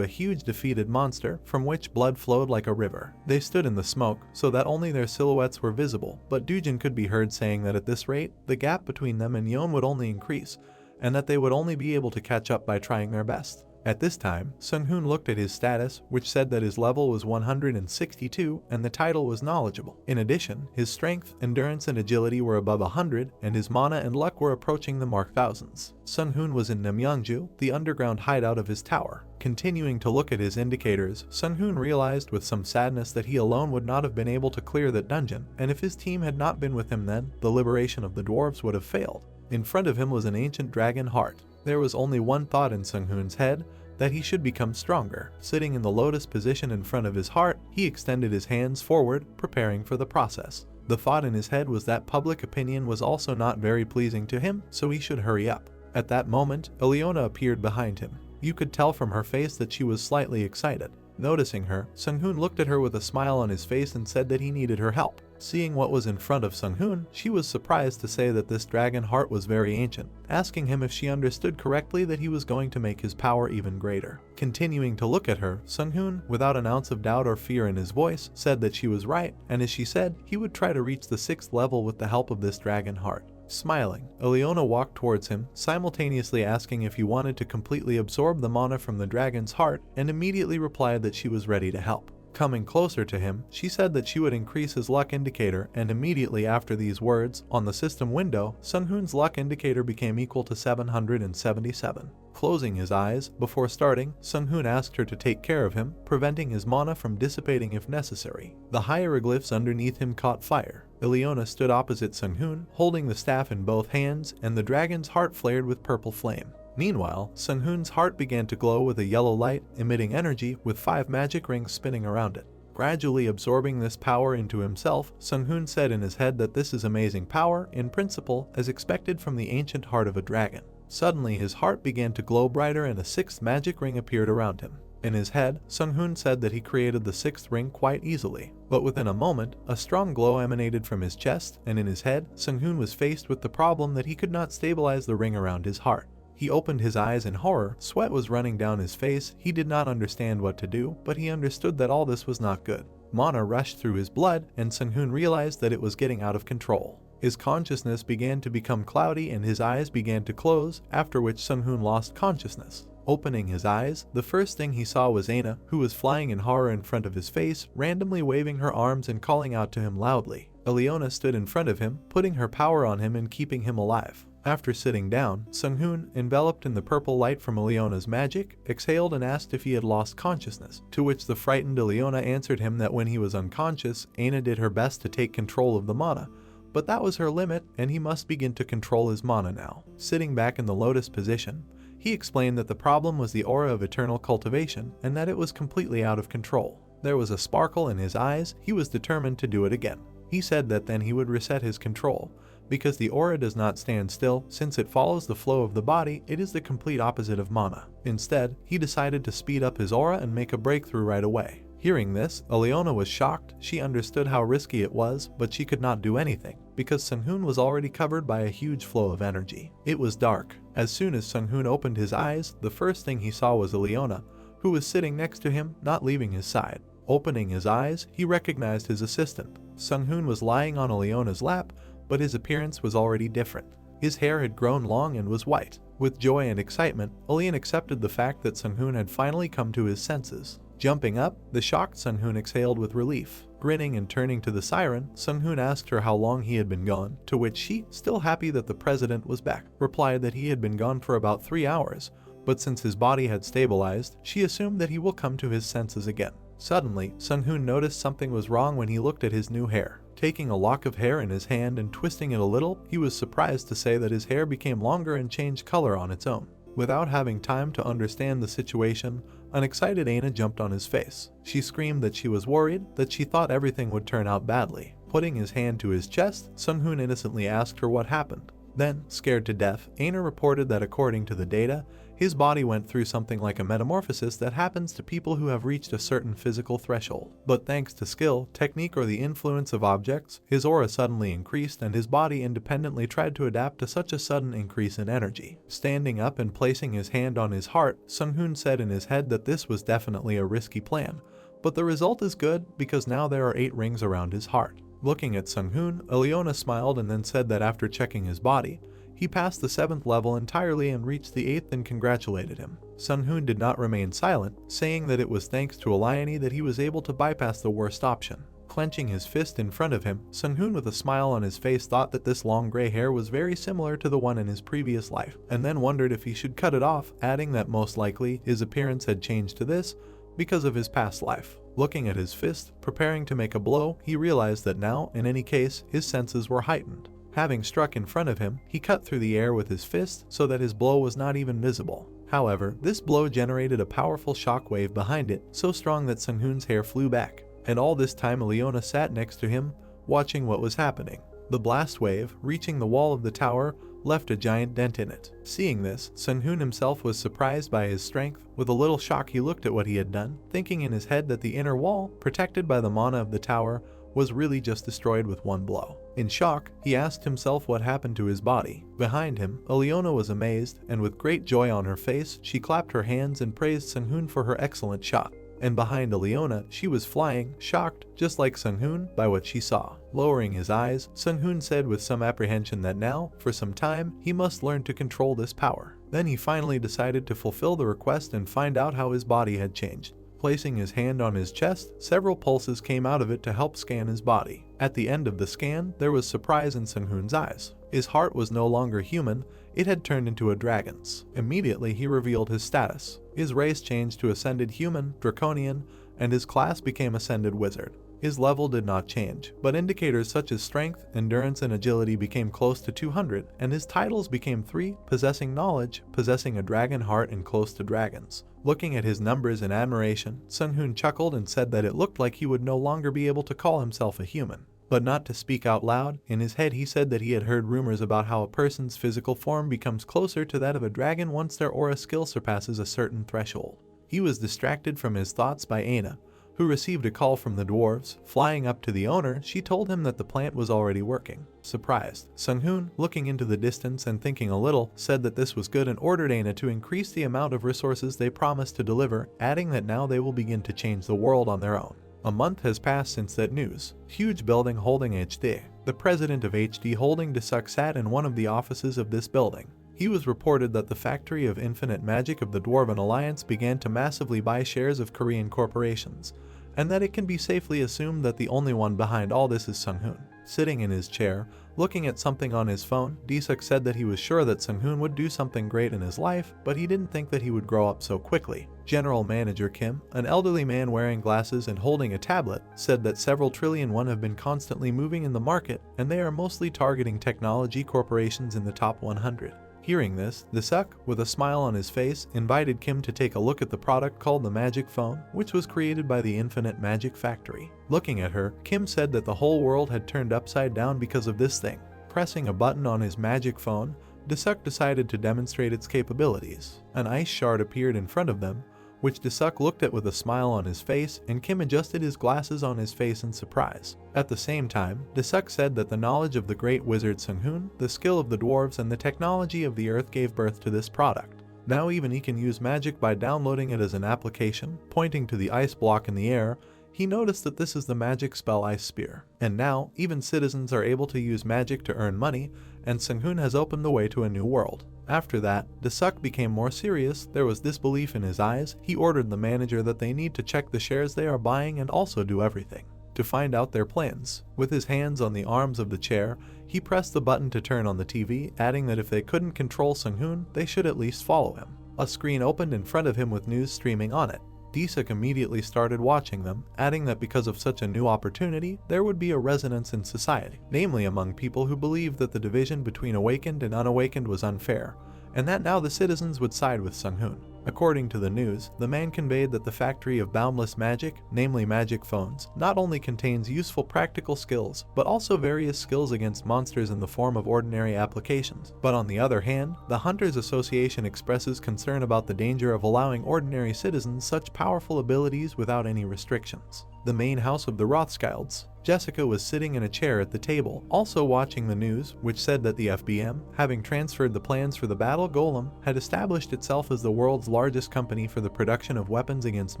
Speaker 1: a huge defeated monster, from which blood flowed like a river. They stood in the smoke, so that only their silhouettes were visible, but Dujin could be heard saying that at this rate, the gap between them and Yeon would only increase, and that they would only be able to catch up by trying their best. At this time, Sung-hoon looked at his status, which said that his level was 162 and the title was knowledgeable. In addition, his strength, endurance and agility were above 100, and his mana and luck were approaching the mark thousands. Sung-hoon was in Namyeongju, the underground hideout of his tower. Continuing to look at his indicators, Sung-hoon realized with some sadness that he alone would not have been able to clear that dungeon, and if his team had not been with him then, the liberation of the dwarves would have failed. In front of him was an ancient dragon heart. There was only one thought in Sung-hoon's head, that he should become stronger. Sitting in the lotus position in front of his heart, he extended his hands forward, preparing for the process. The thought in his head was that public opinion was also not very pleasing to him, so he should hurry up. At that moment, Ileona appeared behind him. You could tell from her face that she was slightly excited. Noticing her, Sung-hoon looked at her with a smile on his face and said that he needed her help. Seeing what was in front of Sung-hoon, she was surprised to say that this dragon heart was very ancient, asking him if she understood correctly that he was going to make his power even greater. Continuing to look at her, Sung-hoon, without an ounce of doubt or fear in his voice, said that she was right, and as she said, he would try to reach the 6th level with the help of this dragon heart. Smiling, Ileona walked towards him, simultaneously asking if he wanted to completely absorb the mana from the dragon's heart, and immediately replied that she was ready to help. Coming closer to him, she said that she would increase his luck indicator, and immediately after these words, on the system window, Sung-hoon's luck indicator became equal to 777. Closing his eyes, before starting, Sung-hoon asked her to take care of him, preventing his mana from dissipating if necessary. The hieroglyphs underneath him caught fire. Ileona stood opposite Sung-hoon, holding the staff in both hands, and the dragon's heart flared with purple flame. Meanwhile, Sung-hoon's heart began to glow with a yellow light, emitting energy with 5 magic rings spinning around it. Gradually absorbing this power into himself, Sung-hoon said in his head that this is amazing power, in principle, as expected from the ancient heart of a dragon. Suddenly his heart began to glow brighter and a 6th magic ring appeared around him. In his head, Sung-hoon said that he created the 6th ring quite easily. But within a moment, a strong glow emanated from his chest, and in his head, Sung-hoon was faced with the problem that he could not stabilize the ring around his heart. He opened his eyes in horror, sweat was running down his face, he did not understand what to do, but he understood that all this was not good. Mana rushed through his blood, and Sung-hoon realized that it was getting out of control. His consciousness began to become cloudy and his eyes began to close, after which Sung-hoon lost consciousness. Opening his eyes, the first thing he saw was Aina, who was flying in horror in front of his face, randomly waving her arms and calling out to him loudly. Ileona stood in front of him, putting her power on him and keeping him alive. After sitting down, Sung-hoon, enveloped in the purple light from Ileona's magic, exhaled and asked if he had lost consciousness, to which the frightened Ileona answered him that when he was unconscious, Aina did her best to take control of the mana, but that was her limit and he must begin to control his mana now. Sitting back in the lotus position, he explained that the problem was the aura of eternal cultivation and that it was completely out of control. There was a sparkle in his eyes, he was determined to do it again. He said that then he would reset his control, because the aura does not stand still, since it follows the flow of the body, it is the complete opposite of mana. Instead, he decided to speed up his aura and make a breakthrough right away. Hearing this, Ileona was shocked. She understood how risky it was, but she could not do anything, because Sung-hoon was already covered by a huge flow of energy. It was dark. As soon as Sung-hoon opened his eyes, the first thing he saw was Ileona, who was sitting next to him, not leaving his side. Opening his eyes, he recognized his assistant. Sung-hoon was lying on Ileona's lap, but his appearance was already different. His hair had grown long and was white. With joy and excitement, Ileon accepted the fact that Sung-hoon had finally come to his senses. Jumping up, the shocked Sung-hoon exhaled with relief. Grinning and turning to the siren, Sung-hoon asked her how long he had been gone, to which she, still happy that the president was back, replied that he had been gone for about 3 hours, but since his body had stabilized, she assumed that he will come to his senses again. Suddenly, Sung-hoon noticed something was wrong when he looked at his new hair. Taking a lock of hair in his hand and twisting it a little, he was surprised to say that his hair became longer and changed color on its own. Without having time to understand the situation, an excited Aina jumped on his face. She screamed that she was worried, that she thought everything would turn out badly. Putting his hand to his chest, Sung-hoon innocently asked her what happened. Then, scared to death, Aina reported that according to the data, his body went through something like a metamorphosis that happens to people who have reached a certain physical threshold. But thanks to skill, technique, or the influence of objects, his aura suddenly increased and his body independently tried to adapt to such a sudden increase in energy. Standing up and placing his hand on his heart, Sung-hoon said in his head that this was definitely a risky plan, but the result is good because now there are 8 rings around his heart. Looking at Sung-hoon, Ileona smiled and then said that after checking his body, he passed the 7th level entirely and reached the 8th and congratulated him. Sung-hoon did not remain silent, saying that it was thanks to Ileona that he was able to bypass the worst option. Clenching his fist in front of him, Sung-hoon with a smile on his face thought that this long gray hair was very similar to the one in his previous life, and then wondered if he should cut it off, adding that most likely his appearance had changed to this because of his past life. Looking at his fist, preparing to make a blow, he realized that now, in any case, his senses were heightened. Having struck in front of him, he cut through the air with his fist so that his blow was not even visible. However, this blow generated a powerful shockwave behind it, so strong that Sung-hoon's hair flew back. And all this time Ileona sat next to him, watching what was happening. The blast wave, reaching the wall of the tower, left a giant dent in it. Seeing this, Sung-hoon himself was surprised by his strength. With a little shock he looked at what he had done, thinking in his head that the inner wall, protected by the mana of the tower, was really just destroyed with one blow. In shock, he asked himself what happened to his body. Behind him, Ileona was amazed, and with great joy on her face, she clapped her hands and praised Sung-hoon for her excellent shot. And behind Ileona, she was flying, shocked, just like Sung-hoon, by what she saw. Lowering his eyes, Sung-hoon said with some apprehension that now, for some time, he must learn to control this power. Then he finally decided to fulfill the request and find out how his body had changed. Placing his hand on his chest, several pulses came out of it to help scan his body. At the end of the scan, there was surprise in Sung-hoon's eyes. His heart was no longer human, it had turned into a dragon's. Immediately he revealed his status. His race changed to ascended human, draconian, and his class became Ascended Wizard. His level did not change, but indicators such as strength, endurance, and agility became close to 200, and his titles became 3, possessing knowledge, possessing a dragon heart, and close to dragons. Looking at his numbers in admiration, Sung-hoon chuckled and said that it looked like he would no longer be able to call himself a human. But not to speak out loud, in his head he said that he had heard rumors about how a person's physical form becomes closer to that of a dragon once their aura skill surpasses a certain threshold. He was distracted from his thoughts by Aina, who received a call from the dwarves. Flying up to the owner, she told him that the plant was already working. Surprised, Sung-hoon, looking into the distance and thinking a little, said that this was good and ordered Aina to increase the amount of resources they promised to deliver, adding that now they will begin to change the world on their own. A month has passed since that news. Huge building holding HD. The president of HD Holding Desuk sat in one of the offices of this building. He was reported that the Factory of Infinite Magic of the Dwarven Alliance began to massively buy shares of Korean corporations, and that it can be safely assumed that the only one behind all this is Sung-hoon. Sitting in his chair, looking at something on his phone, Desuk said that he was sure that Sung-hoon would do something great in his life, but he didn't think that he would grow up so quickly. General Manager Kim, an elderly man wearing glasses and holding a tablet, said that several trillion won have been constantly moving in the market, and they are mostly targeting technology corporations in the top 100. Hearing this, Desuk, with a smile on his face, invited Kim to take a look at the product called the Magic Phone, which was created by the Infinite Magic Factory. Looking at her, Kim said that the whole world had turned upside down because of this thing. Pressing a button on his Magic Phone, Desuk decided to demonstrate its capabilities. An ice shard appeared in front of them, which Desuk looked at with a smile on his face, and Kim adjusted his glasses on his face in surprise. At the same time, Desuk said that the knowledge of the great wizard Sung-hoon, the skill of the dwarves, and the technology of the earth gave birth to this product. Now even he can use magic by downloading it as an application. Pointing to the ice block in the air, he noticed that this is the magic spell Ice Spear. And now, even citizens are able to use magic to earn money, and Sung-hoon has opened the way to a new world. After that, Desuk became more serious. There was disbelief in his eyes. He ordered the manager that they need to check the shares they are buying and also do everything to find out their plans. With his hands on the arms of the chair, he pressed the button to turn on the TV, adding that if they couldn't control Sung-hoon, they should at least follow him. A screen opened in front of him with news streaming on it. Desuk immediately started watching them, adding that because of such a new opportunity, there would be a resonance in society, namely among people who believed that the division between awakened and unawakened was unfair, and that now the citizens would side with Sung-hoon. According to the news, the man conveyed that the Factory of Boundless Magic, namely Magic Phones, not only contains useful practical skills, but also various skills against monsters in the form of ordinary applications. But on the other hand, the Hunters Association expresses concern about the danger of allowing ordinary citizens such powerful abilities without any restrictions. The main house of the Rothschilds. Jessica was sitting in a chair at the table, also watching the news, which said that the FBM, having transferred the plans for the Battle Golem, had established itself as the world's largest company for the production of weapons against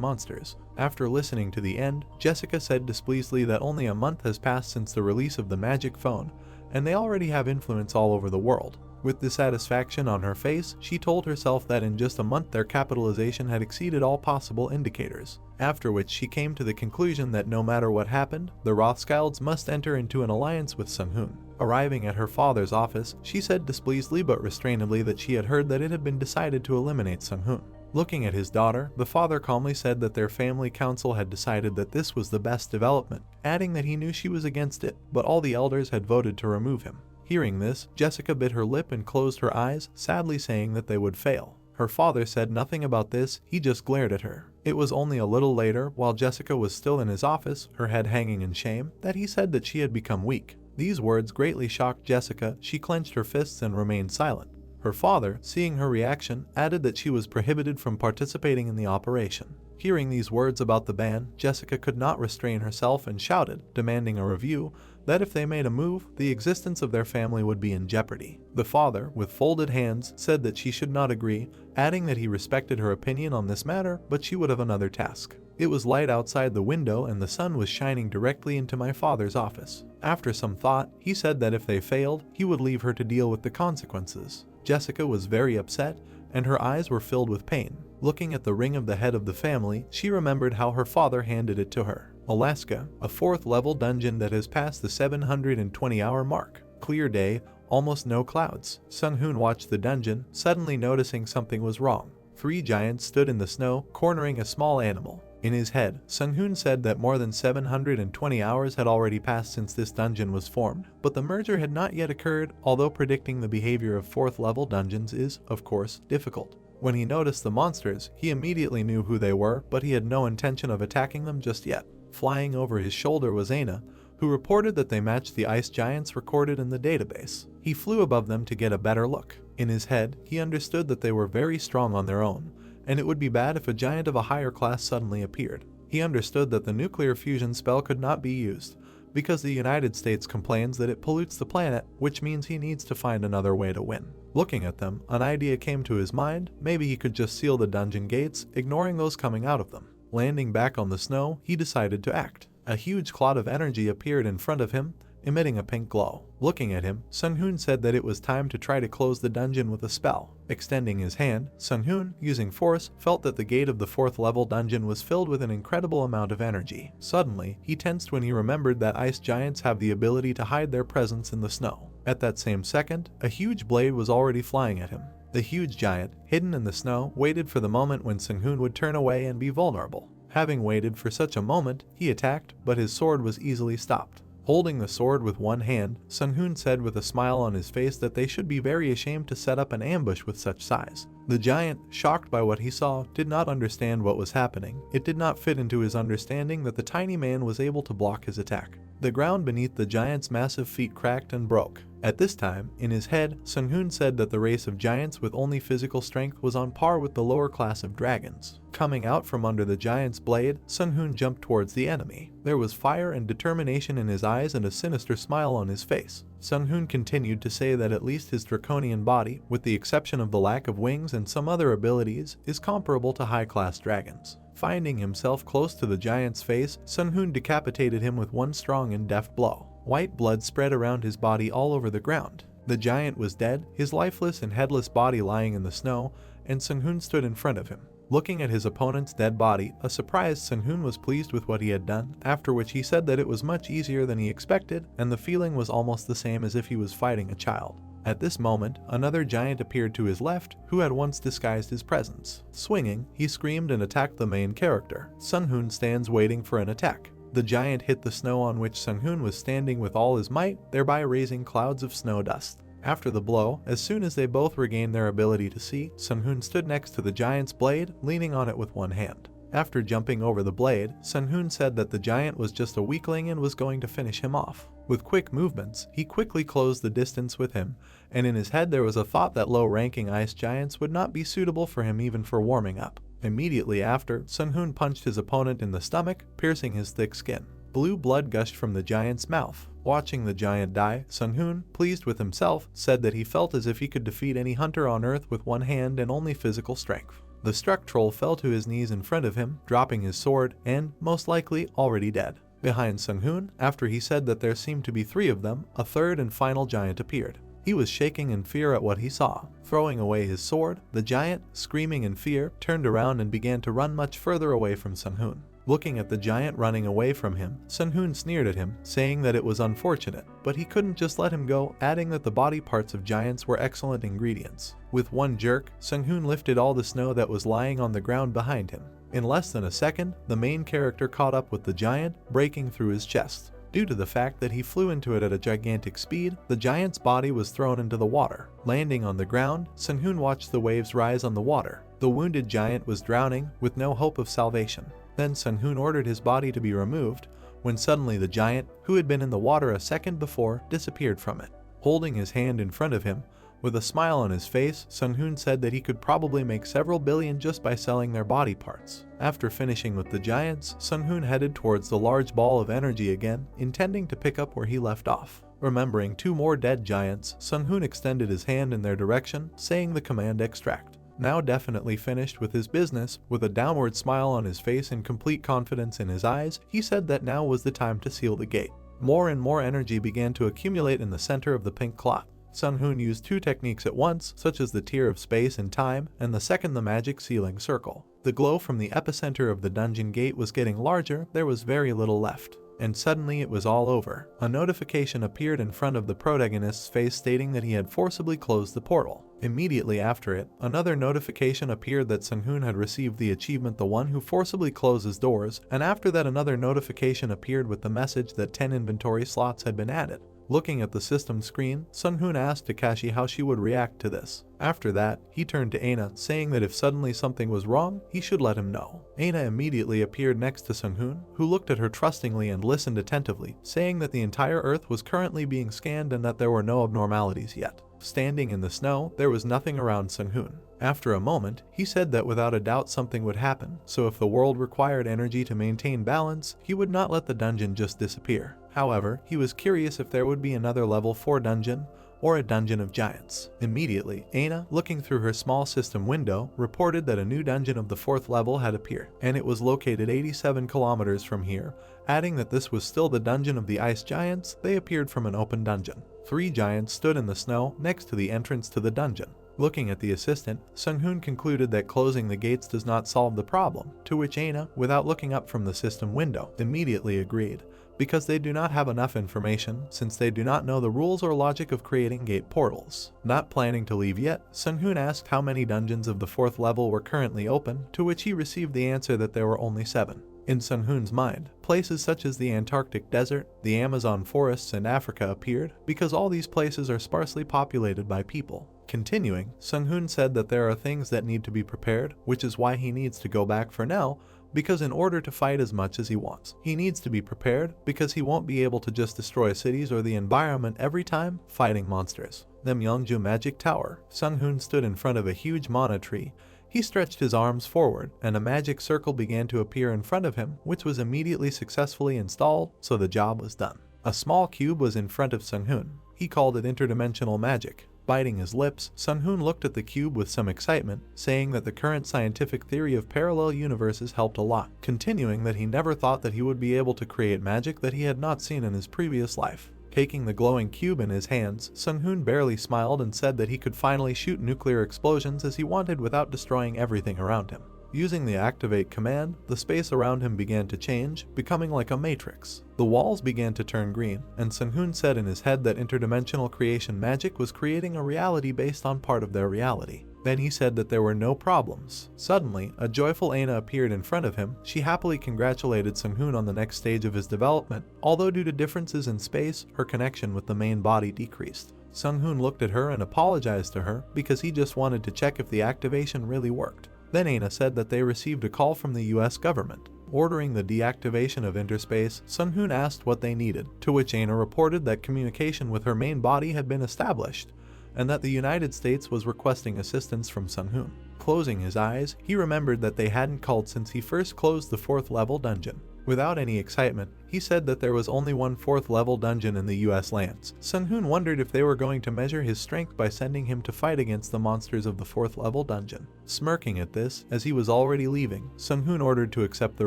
Speaker 1: monsters. After listening to the end, Jessica said displeasedly that only a month has passed since the release of the Magic Phone, and they already have influence all over the world. With dissatisfaction on her face, she told herself that in just a month their capitalization had exceeded all possible indicators, after which she came to the conclusion that no matter what happened, the Rothschilds must enter into an alliance with Sung-hoon. Arriving at her father's office, she said displeasedly but restrainedly that she had heard that it had been decided to eliminate Sung-hoon. Looking at his daughter, the father calmly said that their family council had decided that this was the best development, adding that he knew she was against it, but all the elders had voted to remove him. Hearing this, Jessica bit her lip and closed her eyes, sadly saying that they would fail. Her father said nothing about this, he just glared at her. It was only a little later, while Jessica was still in his office, her head hanging in shame, that he said that she had become weak. These words greatly shocked Jessica. She clenched her fists and remained silent. Her father, seeing her reaction, added that she was prohibited from participating in the operation. Hearing these words about the ban, Jessica could not restrain herself and shouted, demanding a review, that if they made a move, the existence of their family would be in jeopardy. The father, with folded hands, said that she should not agree, adding that he respected her opinion on this matter, but she would have another task. It was light outside the window and the sun was shining directly into my father's office. After some thought, he said that if they failed, he would leave her to deal with the consequences. Jessica was very upset, and her eyes were filled with pain. Looking at the ring of the head of the family, she remembered how her father handed it to her. Alaska, a 4th level dungeon that has passed the 720-hour mark. Clear day, almost no clouds. Sung-hoon watched the dungeon, suddenly noticing something was wrong. 3 giants stood in the snow, cornering a small animal. In his head, Sung-hoon said that more than 720 hours had already passed since this dungeon was formed, but the merger had not yet occurred, although predicting the behavior of 4th level dungeons is, of course, difficult. When he noticed the monsters, he immediately knew who they were, but he had no intention of attacking them just yet. Flying over his shoulder was Aina, who reported that they matched the ice giants recorded in the database. He flew above them to get a better look. In his head, he understood that they were very strong on their own, and it would be bad if a giant of a higher class suddenly appeared. He understood that the nuclear fusion spell could not be used, because the United States complains that it pollutes the planet, which means he needs to find another way to win. Looking at them, an idea came to his mind. Maybe he could just seal the dungeon gates, ignoring those coming out of them. Landing back on the snow, he decided to act. A huge cloud of energy appeared in front of him, emitting a pink glow. Looking at him, Sung-hoon said that it was time to try to close the dungeon with a spell. Extending his hand, Sung-hoon, using force, felt that the gate of the 4th level dungeon was filled with an incredible amount of energy. Suddenly, he tensed when he remembered that ice giants have the ability to hide their presence in the snow. At that same second, a huge blade was already flying at him. The huge giant, hidden in the snow, waited for the moment when Sung-hoon would turn away and be vulnerable. Having waited for such a moment, he attacked, but his sword was easily stopped. Holding the sword with one hand, Sung-hoon said with a smile on his face that they should be very ashamed to set up an ambush with such size. The giant, shocked by what he saw, did not understand what was happening. It did not fit into his understanding that the tiny man was able to block his attack. The ground beneath the giant's massive feet cracked and broke. At this time, in his head, Sung-hoon said that the race of giants with only physical strength was on par with the lower class of dragons. Coming out from under the giant's blade, Sung-hoon jumped towards the enemy. There was fire and determination in his eyes and a sinister smile on his face. Sung-hoon continued to say that at least his draconian body, with the exception of the lack of wings and some other abilities, is comparable to high-class dragons. Finding himself close to the giant's face, Sung-hoon decapitated him with one strong and deft blow. White blood spread around his body all over the ground. The giant was dead, his lifeless and headless body lying in the snow, and Sung-hoon stood in front of him. Looking at his opponent's dead body, a surprised Sung-hoon was pleased with what he had done, after which he said that it was much easier than he expected, and the feeling was almost the same as if he was fighting a child. At this moment, another giant appeared to his left, who had once disguised his presence. Swinging, he screamed and attacked the main character. Sung-hoon stands waiting for an attack. The giant hit the snow on which Sung-hoon was standing with all his might, thereby raising clouds of snow dust. After the blow, as soon as they both regained their ability to see, Sung-hoon stood next to the giant's blade, leaning on it with one hand. After jumping over the blade, Sung-hoon said that the giant was just a weakling and was going to finish him off. With quick movements, he quickly closed the distance with him, and in his head there was a thought that low-ranking ice giants would not be suitable for him even for warming up. Immediately after, Sung-hoon punched his opponent in the stomach, piercing his thick skin. Blue blood gushed from the giant's mouth. Watching the giant die, Sung-hoon, pleased with himself, said that he felt as if he could defeat any hunter on earth with one hand and only physical strength. The struck troll fell to his knees in front of him, dropping his sword, and, most likely, already dead. Behind Sung-hoon, after he said that there seemed to be 3 of them, a third and final giant appeared. He was shaking in fear at what he saw. Throwing away his sword, the giant, screaming in fear, turned around and began to run much further away from Sung-hoon. Looking at the giant running away from him, Sung-hoon sneered at him, saying that it was unfortunate, but he couldn't just let him go, adding that the body parts of giants were excellent ingredients. With one jerk, Sung-hoon lifted all the snow that was lying on the ground behind him. In less than a second, the main character caught up with the giant, breaking through his chest. Due to the fact that he flew into it at a gigantic speed, the giant's body was thrown into the water. Landing on the ground, Sung-hoon watched the waves rise on the water. The wounded giant was drowning, with no hope of salvation. Then Sung-hoon ordered his body to be removed, when suddenly the giant, who had been in the water a second before, disappeared from it. Holding his hand in front of him, with a smile on his face, Sung-hoon said that he could probably make several billion just by selling their body parts. After finishing with the giants, Sung-hoon headed towards the large ball of energy again, intending to pick up where he left off. Remembering 2 more dead giants, Sung-hoon extended his hand in their direction, saying the command extract. Now definitely finished with his business, with a downward smile on his face and complete confidence in his eyes, he said that now was the time to seal the gate. More and more energy began to accumulate in the center of the pink cloth. Sung-hoon used 2 techniques at once, such as the Tear of Space and Time, and the second the magic sealing circle. The glow from the epicenter of the dungeon gate was getting larger, there was very little left. And suddenly it was all over. A notification appeared in front of the protagonist's face stating that he had forcibly closed the portal. Immediately after it, another notification appeared that Sung-hoon had received the achievement The One Who Forcibly Closes Doors, and after that another notification appeared with the message that 10 inventory slots had been added. Looking at the system screen, Sung-hoon asked Takashi how she would react to this. After that, he turned to Aina, saying that if suddenly something was wrong, he should let him know. Aina immediately appeared next to Sung-hoon, who looked at her trustingly and listened attentively, saying that the entire Earth was currently being scanned and that there were no abnormalities yet. Standing in the snow, there was nothing around Sung-hoon. After a moment, he said that without a doubt something would happen, so if the world required energy to maintain balance, he would not let the dungeon just disappear. However, he was curious if there would be another level 4 dungeon, or a dungeon of giants. Immediately, Aina, looking through her small system window, reported that a new dungeon of the 4th level had appeared, and it was located 87 kilometers from here, adding that this was still the dungeon of the ice giants. They appeared from an open dungeon. 3 giants stood in the snow next to the entrance to the dungeon. Looking at the assistant, Sung-hoon concluded that closing the gates does not solve the problem, to which Aina, without looking up from the system window, immediately agreed, because they do not have enough information since they do not know the rules or logic of creating gate portals. Not planning to leave yet, Sung-hoon asked how many dungeons of the 4th level were currently open, to which he received the answer that there were only 7. In Sung-hoon's mind, places such as the Antarctic desert, the Amazon forests, and Africa appeared because all these places are sparsely populated by people. Continuing, Sung-hoon said that there are things that need to be prepared, which is why he needs to go back for now, because in order to fight as much as he wants, he needs to be prepared because he won't be able to just destroy cities or the environment every time fighting monsters. The Myeongju Magic Tower. Sung-hoon stood in front of a huge mana tree. He stretched his arms forward, and a magic circle began to appear in front of him, which was immediately successfully installed, so the job was done. A small cube was in front of Sung-hoon. He called it interdimensional magic. Biting his lips, Sung-hoon looked at the cube with some excitement, saying that the current scientific theory of parallel universes helped a lot, continuing that he never thought that he would be able to create magic that he had not seen in his previous life. Taking the glowing cube in his hands, Sung-hoon barely smiled and said that he could finally shoot nuclear explosions as he wanted without destroying everything around him. Using the activate command, the space around him began to change, becoming like a matrix. The walls began to turn green, and Sung-hoon said in his head that interdimensional creation magic was creating a reality based on part of their reality. Then he said that there were no problems. Suddenly, a joyful Aina appeared in front of him. She happily congratulated Sung-hoon on the next stage of his development, although due to differences in space, her connection with the main body decreased. Sung-hoon looked at her and apologized to her because he just wanted to check if the activation really worked. Then Aina said that they received a call from the US government, ordering the deactivation of interspace. Sung-hoon asked what they needed, to which Aina reported that communication with her main body had been established, and that the United States was requesting assistance from Sung-hoon. Closing his eyes, he remembered that they hadn't called since he first closed the 4th level dungeon. Without any excitement, he said that there was only one 4th level dungeon in the US lands. Sung-hoon wondered if they were going to measure his strength by sending him to fight against the monsters of the 4th level dungeon. Smirking at this, as he was already leaving, Sung-hoon ordered to accept the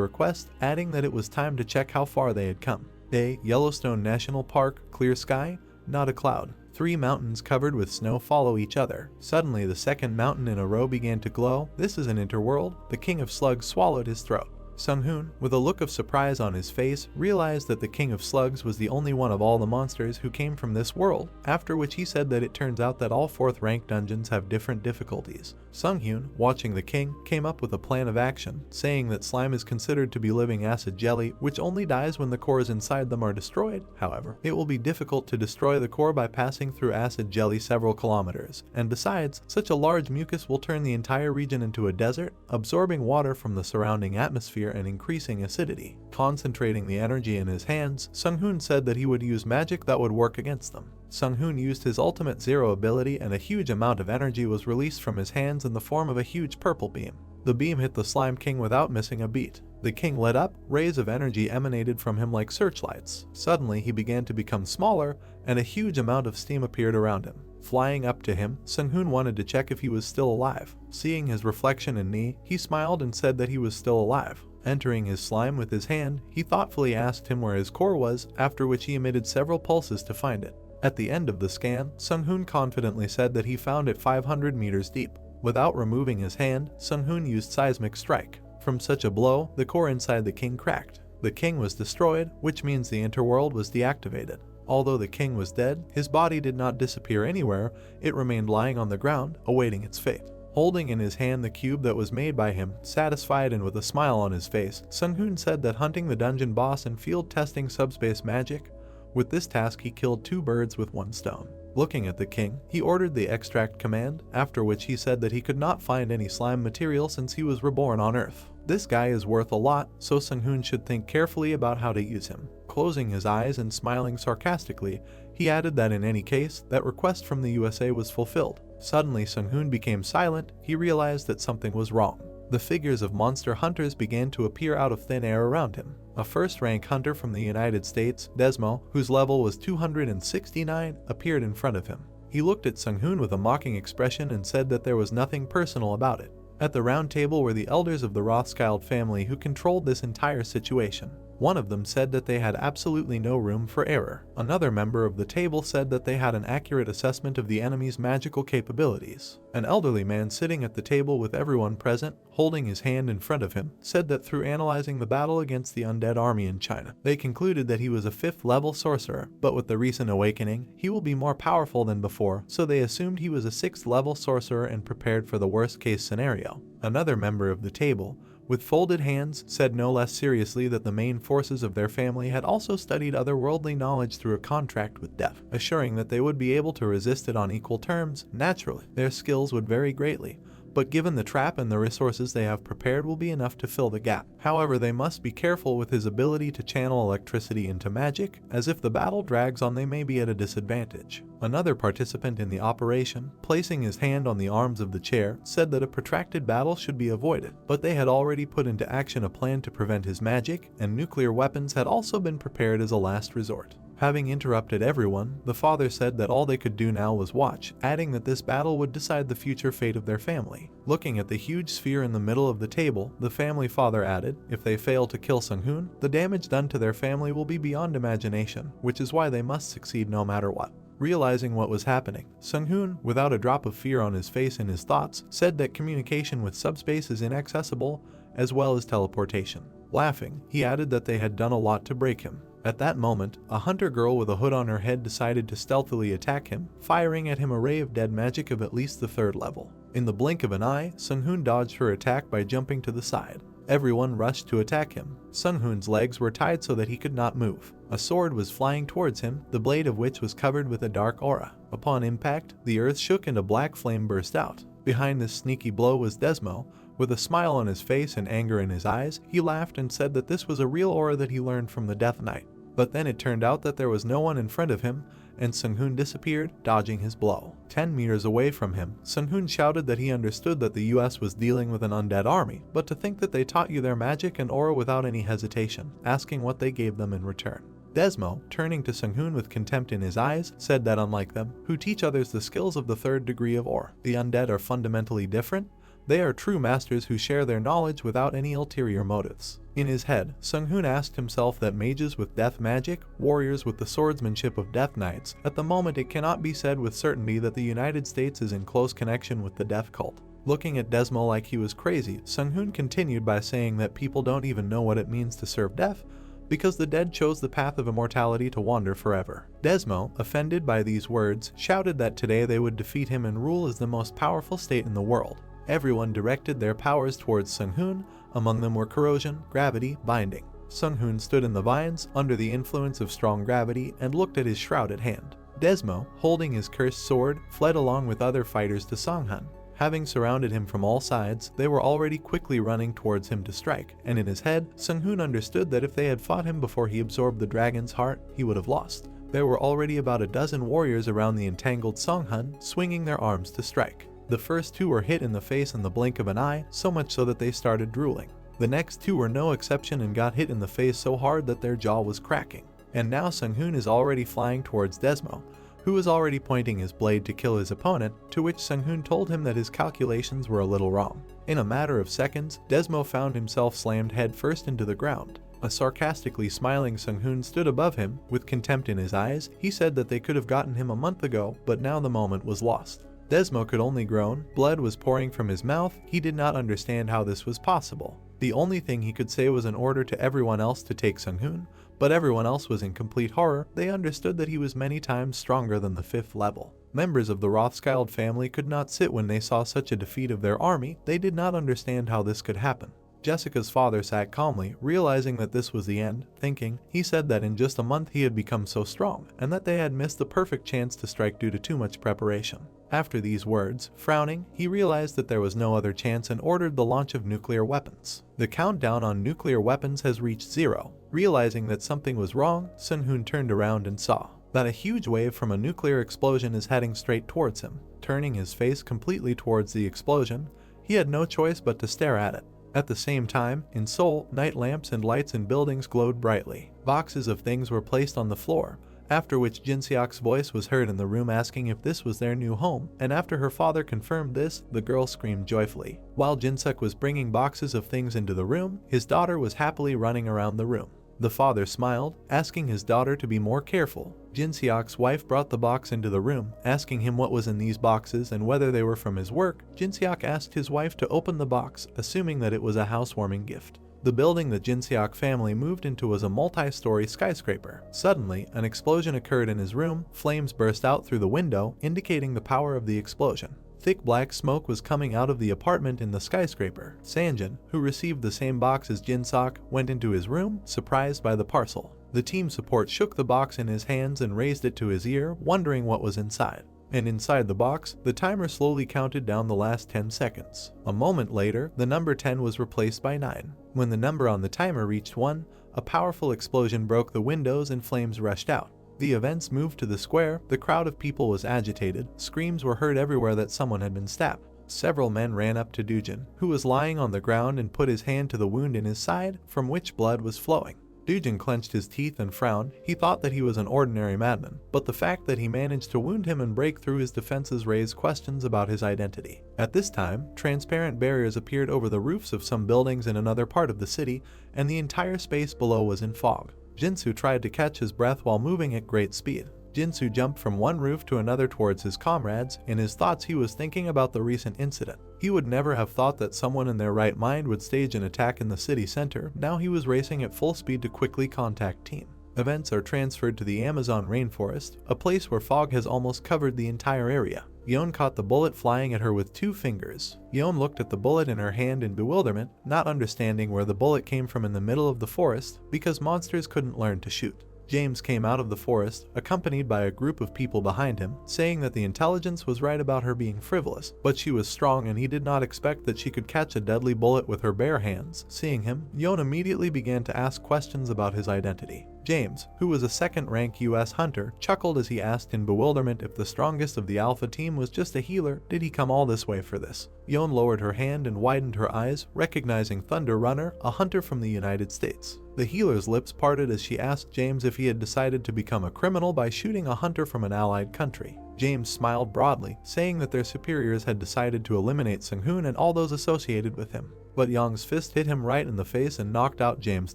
Speaker 1: request, adding that it was time to check how far they had come. Yellowstone National Park, clear sky, not a cloud. 3 mountains covered with snow follow each other. Suddenly the second mountain in a row began to glow. This is an interworld. The king of slugs swallowed his throat. Sung-hoon, with a look of surprise on his face, realized that the King of Slugs was the only one of all the monsters who came from this world, after which he said that it turns out that all 4th rank dungeons have different difficulties. Sung-hoon, watching the king, came up with a plan of action, saying that slime is considered to be living acid jelly, which only dies when the cores inside them are destroyed. However, it will be difficult to destroy the core by passing through acid jelly several kilometers, and besides, such a large mucus will turn the entire region into a desert, absorbing water from the surrounding atmosphere and increasing acidity. Concentrating the energy in his hands, Sung-hoon said that he would use magic that would work against them. Sung-hoon used his ultimate zero ability and a huge amount of energy was released from his hands in the form of a huge purple beam. The beam hit the Slime King without missing a beat. The king lit up, rays of energy emanated from him like searchlights. Suddenly he began to become smaller, and a huge amount of steam appeared around him. Flying up to him, Sung-hoon wanted to check if he was still alive. Seeing his reflection in Ni, he smiled and said that he was still alive. Entering his slime with his hand, he thoughtfully asked him where his core was, after which he emitted several pulses to find it. At the end of the scan, Sung-hoon confidently said that he found it 500 meters deep. Without removing his hand, Sung-hoon used seismic strike. From such a blow, the core inside the king cracked. The king was destroyed, which means the interworld was deactivated. Although the king was dead, his body did not disappear anywhere, it remained lying on the ground, awaiting its fate. Holding in his hand the cube that was made by him, satisfied and with a smile on his face, Sung-hoon said that hunting the dungeon boss and field-testing subspace magic, with this task he killed 2 birds with 1 stone. Looking at the king, he ordered the extract command, after which he said that he could not find any slime material since he was reborn on Earth. This guy is worth a lot, so Sung-hoon should think carefully about how to use him. Closing his eyes and smiling sarcastically, he added that in any case, that request from the USA was fulfilled. Suddenly Sung-hoon became silent, he realized that something was wrong. The figures of monster hunters began to appear out of thin air around him. A first-rank hunter from the United States, Desmo, whose level was 269, appeared in front of him. He looked at Sung-hoon with a mocking expression and said that there was nothing personal about it. At the round table were the elders of the Rothschild family who controlled this entire situation. One of them said that they had absolutely no room for error. Another member of the table said that they had an accurate assessment of the enemy's magical capabilities. An elderly man sitting at the table with everyone present, holding his hand in front of him, said that through analyzing the battle against the undead army in China, they concluded that he was a 5th level sorcerer, but with the recent awakening, he will be more powerful than before, so they assumed he was a 6th level sorcerer and prepared for the worst case scenario. Another member of the table, with folded hands, said no less seriously that the main forces of their family had also studied otherworldly knowledge through a contract with death, assuring that they would be able to resist it on equal terms. Naturally, their skills would vary greatly, but given the trap and the resources they have prepared will be enough to fill the gap. However, they must be careful with his ability to channel electricity into magic, as if the battle drags on they may be at a disadvantage. Another participant in the operation, placing his hand on the arms of the chair, said that a protracted battle should be avoided, but they had already put into action a plan to prevent his magic, and nuclear weapons had also been prepared as a last resort. Having interrupted everyone, the father said that all they could do now was watch, adding that this battle would decide the future fate of their family. Looking at the huge sphere in the middle of the table, the family father added, if they fail to kill Sung-hoon, the damage done to their family will be beyond imagination, which is why they must succeed no matter what. Realizing what was happening, Sung-hoon, without a drop of fear on his face and his thoughts, said that communication with subspace is inaccessible, as well as teleportation. Laughing, he added that they had done a lot to break him. At that moment, a hunter girl with a hood on her head decided to stealthily attack him, firing at him a ray of dead magic of at least the 3rd level. In the blink of an eye, Sung-hoon dodged her attack by jumping to the side. Everyone rushed to attack him. Sung-hoon's legs were tied so that he could not move. A sword was flying towards him, the blade of which was covered with a dark aura. Upon impact, the earth shook and a black flame burst out. Behind this sneaky blow was Desmo. With a smile on his face and anger in his eyes, he laughed and said that this was a real aura that he learned from the Death Knight. But then it turned out that there was no one in front of him, and Sung-hoon disappeared, dodging his blow. 10 meters away from him, Sung-hoon shouted that he understood that the US was dealing with an undead army, but to think that they taught you their magic and aura without any hesitation, asking what they gave them in return. Desmo, turning to Sung-hoon with contempt in his eyes, said that unlike them, who teach others the skills of the 3rd degree of aura, the undead are fundamentally different. They are true masters who share their knowledge without any ulterior motives. In his head, Sung-hoon asked himself that mages with death magic, warriors with the swordsmanship of death knights, at the moment it cannot be said with certainty that the United States is in close connection with the death cult. Looking at Desmo like he was crazy, Sung-hoon continued by saying that people don't even know what it means to serve death, because the dead chose the path of immortality to wander forever. Desmo, offended by these words, shouted that today they would defeat him and rule as the most powerful state in the world. Everyone directed their powers towards Sung-hoon, among them were corrosion, gravity, binding. Sung-hoon stood in the vines, under the influence of strong gravity, and looked at his shrouded hand. Desmo, holding his cursed sword, fled along with other fighters to Sung-hoon. Having surrounded him from all sides, they were already quickly running towards him to strike, and in his head, Sung-hoon understood that if they had fought him before he absorbed the dragon's heart, he would have lost. There were already about a dozen warriors around the entangled Sung-hoon, swinging their arms to strike. The first 2 were hit in the face in the blink of an eye, so much so that they started drooling. The next 2 were no exception and got hit in the face so hard that their jaw was cracking. And now Sung-hoon is already flying towards Desmo, who was already pointing his blade to kill his opponent, to which Sung-hoon told him that his calculations were a little wrong. In a matter of seconds, Desmo found himself slammed headfirst into the ground. A sarcastically smiling Sung-hoon stood above him, with contempt in his eyes. He said that they could have gotten him a month ago, but now the moment was lost. Desmo could only groan, blood was pouring from his mouth, he did not understand how this was possible. The only thing he could say was an order to everyone else to take Sung-hoon, but everyone else was in complete horror. They understood that he was many times stronger than the 5th level. Members of the Rothschild family could not sit when they saw such a defeat of their army. They did not understand how this could happen. Jessica's father sat calmly, realizing that this was the end, thinking. He said that in just a month he had become so strong, and that they had missed the perfect chance to strike due to too much preparation. After these words, frowning, he realized that there was no other chance and ordered the launch of nuclear weapons. The countdown on nuclear weapons has reached 0. Realizing that something was wrong, Sun-hoon turned around and saw that a huge wave from a nuclear explosion is heading straight towards him. Turning his face completely towards the explosion, he had no choice but to stare at it. At the same time, in Seoul, night lamps and lights in buildings glowed brightly. Boxes of things were placed on the floor, after which Jin-seok's voice was heard in the room asking if this was their new home, and after her father confirmed this, the girl screamed joyfully. While Jin-seok was bringing boxes of things into the room, his daughter was happily running around the room. The father smiled, asking his daughter to be more careful. Jin-seok's wife brought the box into the room, asking him what was in these boxes and whether they were from his work. Jin-seok asked his wife to open the box, assuming that it was a housewarming gift. The building the Jin-seok family moved into was a multi-story skyscraper. Suddenly, an explosion occurred in his room. Flames burst out through the window, indicating the power of the explosion. Thick black smoke was coming out of the apartment in the skyscraper. Sanjin, who received the same box as Jin-seok, went into his room, surprised by the parcel. The team support shook the box in his hands and raised it to his ear, wondering what was inside. And inside the box, the timer slowly counted down the last 10 seconds. A moment later, the number 10 was replaced by 9. When the number on the timer reached 1, a powerful explosion broke the windows and flames rushed out. The events moved to the square. The crowd of people was agitated. Screams were heard everywhere that someone had been stabbed. Several men ran up to Dujin, who was lying on the ground, and put his hand to the wound in his side, from which blood was flowing. Dujin clenched his teeth and frowned. He thought that he was an ordinary madman, but the fact that he managed to wound him and break through his defenses raised questions about his identity. At this time, transparent barriers appeared over the roofs of some buildings in another part of the city, and the entire space below was in fog. Jinsu tried to catch his breath while moving at great speed. Jinsu jumped from one roof to another towards his comrades. In his thoughts, he was thinking about the recent incident. He would never have thought that someone in their right mind would stage an attack in the city center. Now he was racing at full speed to quickly contact team. Events are transferred to the Amazon rainforest, a place where fog has almost covered the entire area. Yeon caught the bullet flying at her with 2 fingers. Yeon looked at the bullet in her hand in bewilderment, not understanding where the bullet came from in the middle of the forest, because monsters couldn't learn to shoot. James came out of the forest, accompanied by a group of people behind him, saying that the intelligence was right about her being frivolous, but she was strong and he did not expect that she could catch a deadly bullet with her bare hands. Seeing him, Yeon immediately began to ask questions about his identity. James, who was a second-rank US hunter, chuckled as he asked in bewilderment if the strongest of the Alpha team was just a healer. Did he come all this way for this? Yeon lowered her hand and widened her eyes, recognizing Thunder Runner, a hunter from the United States. The healer's lips parted as she asked James if he had decided to become a criminal by shooting a hunter from an allied country. James smiled broadly, saying that their superiors had decided to eliminate Sung-hoon and all those associated with him. But Young's fist hit him right in the face and knocked out James'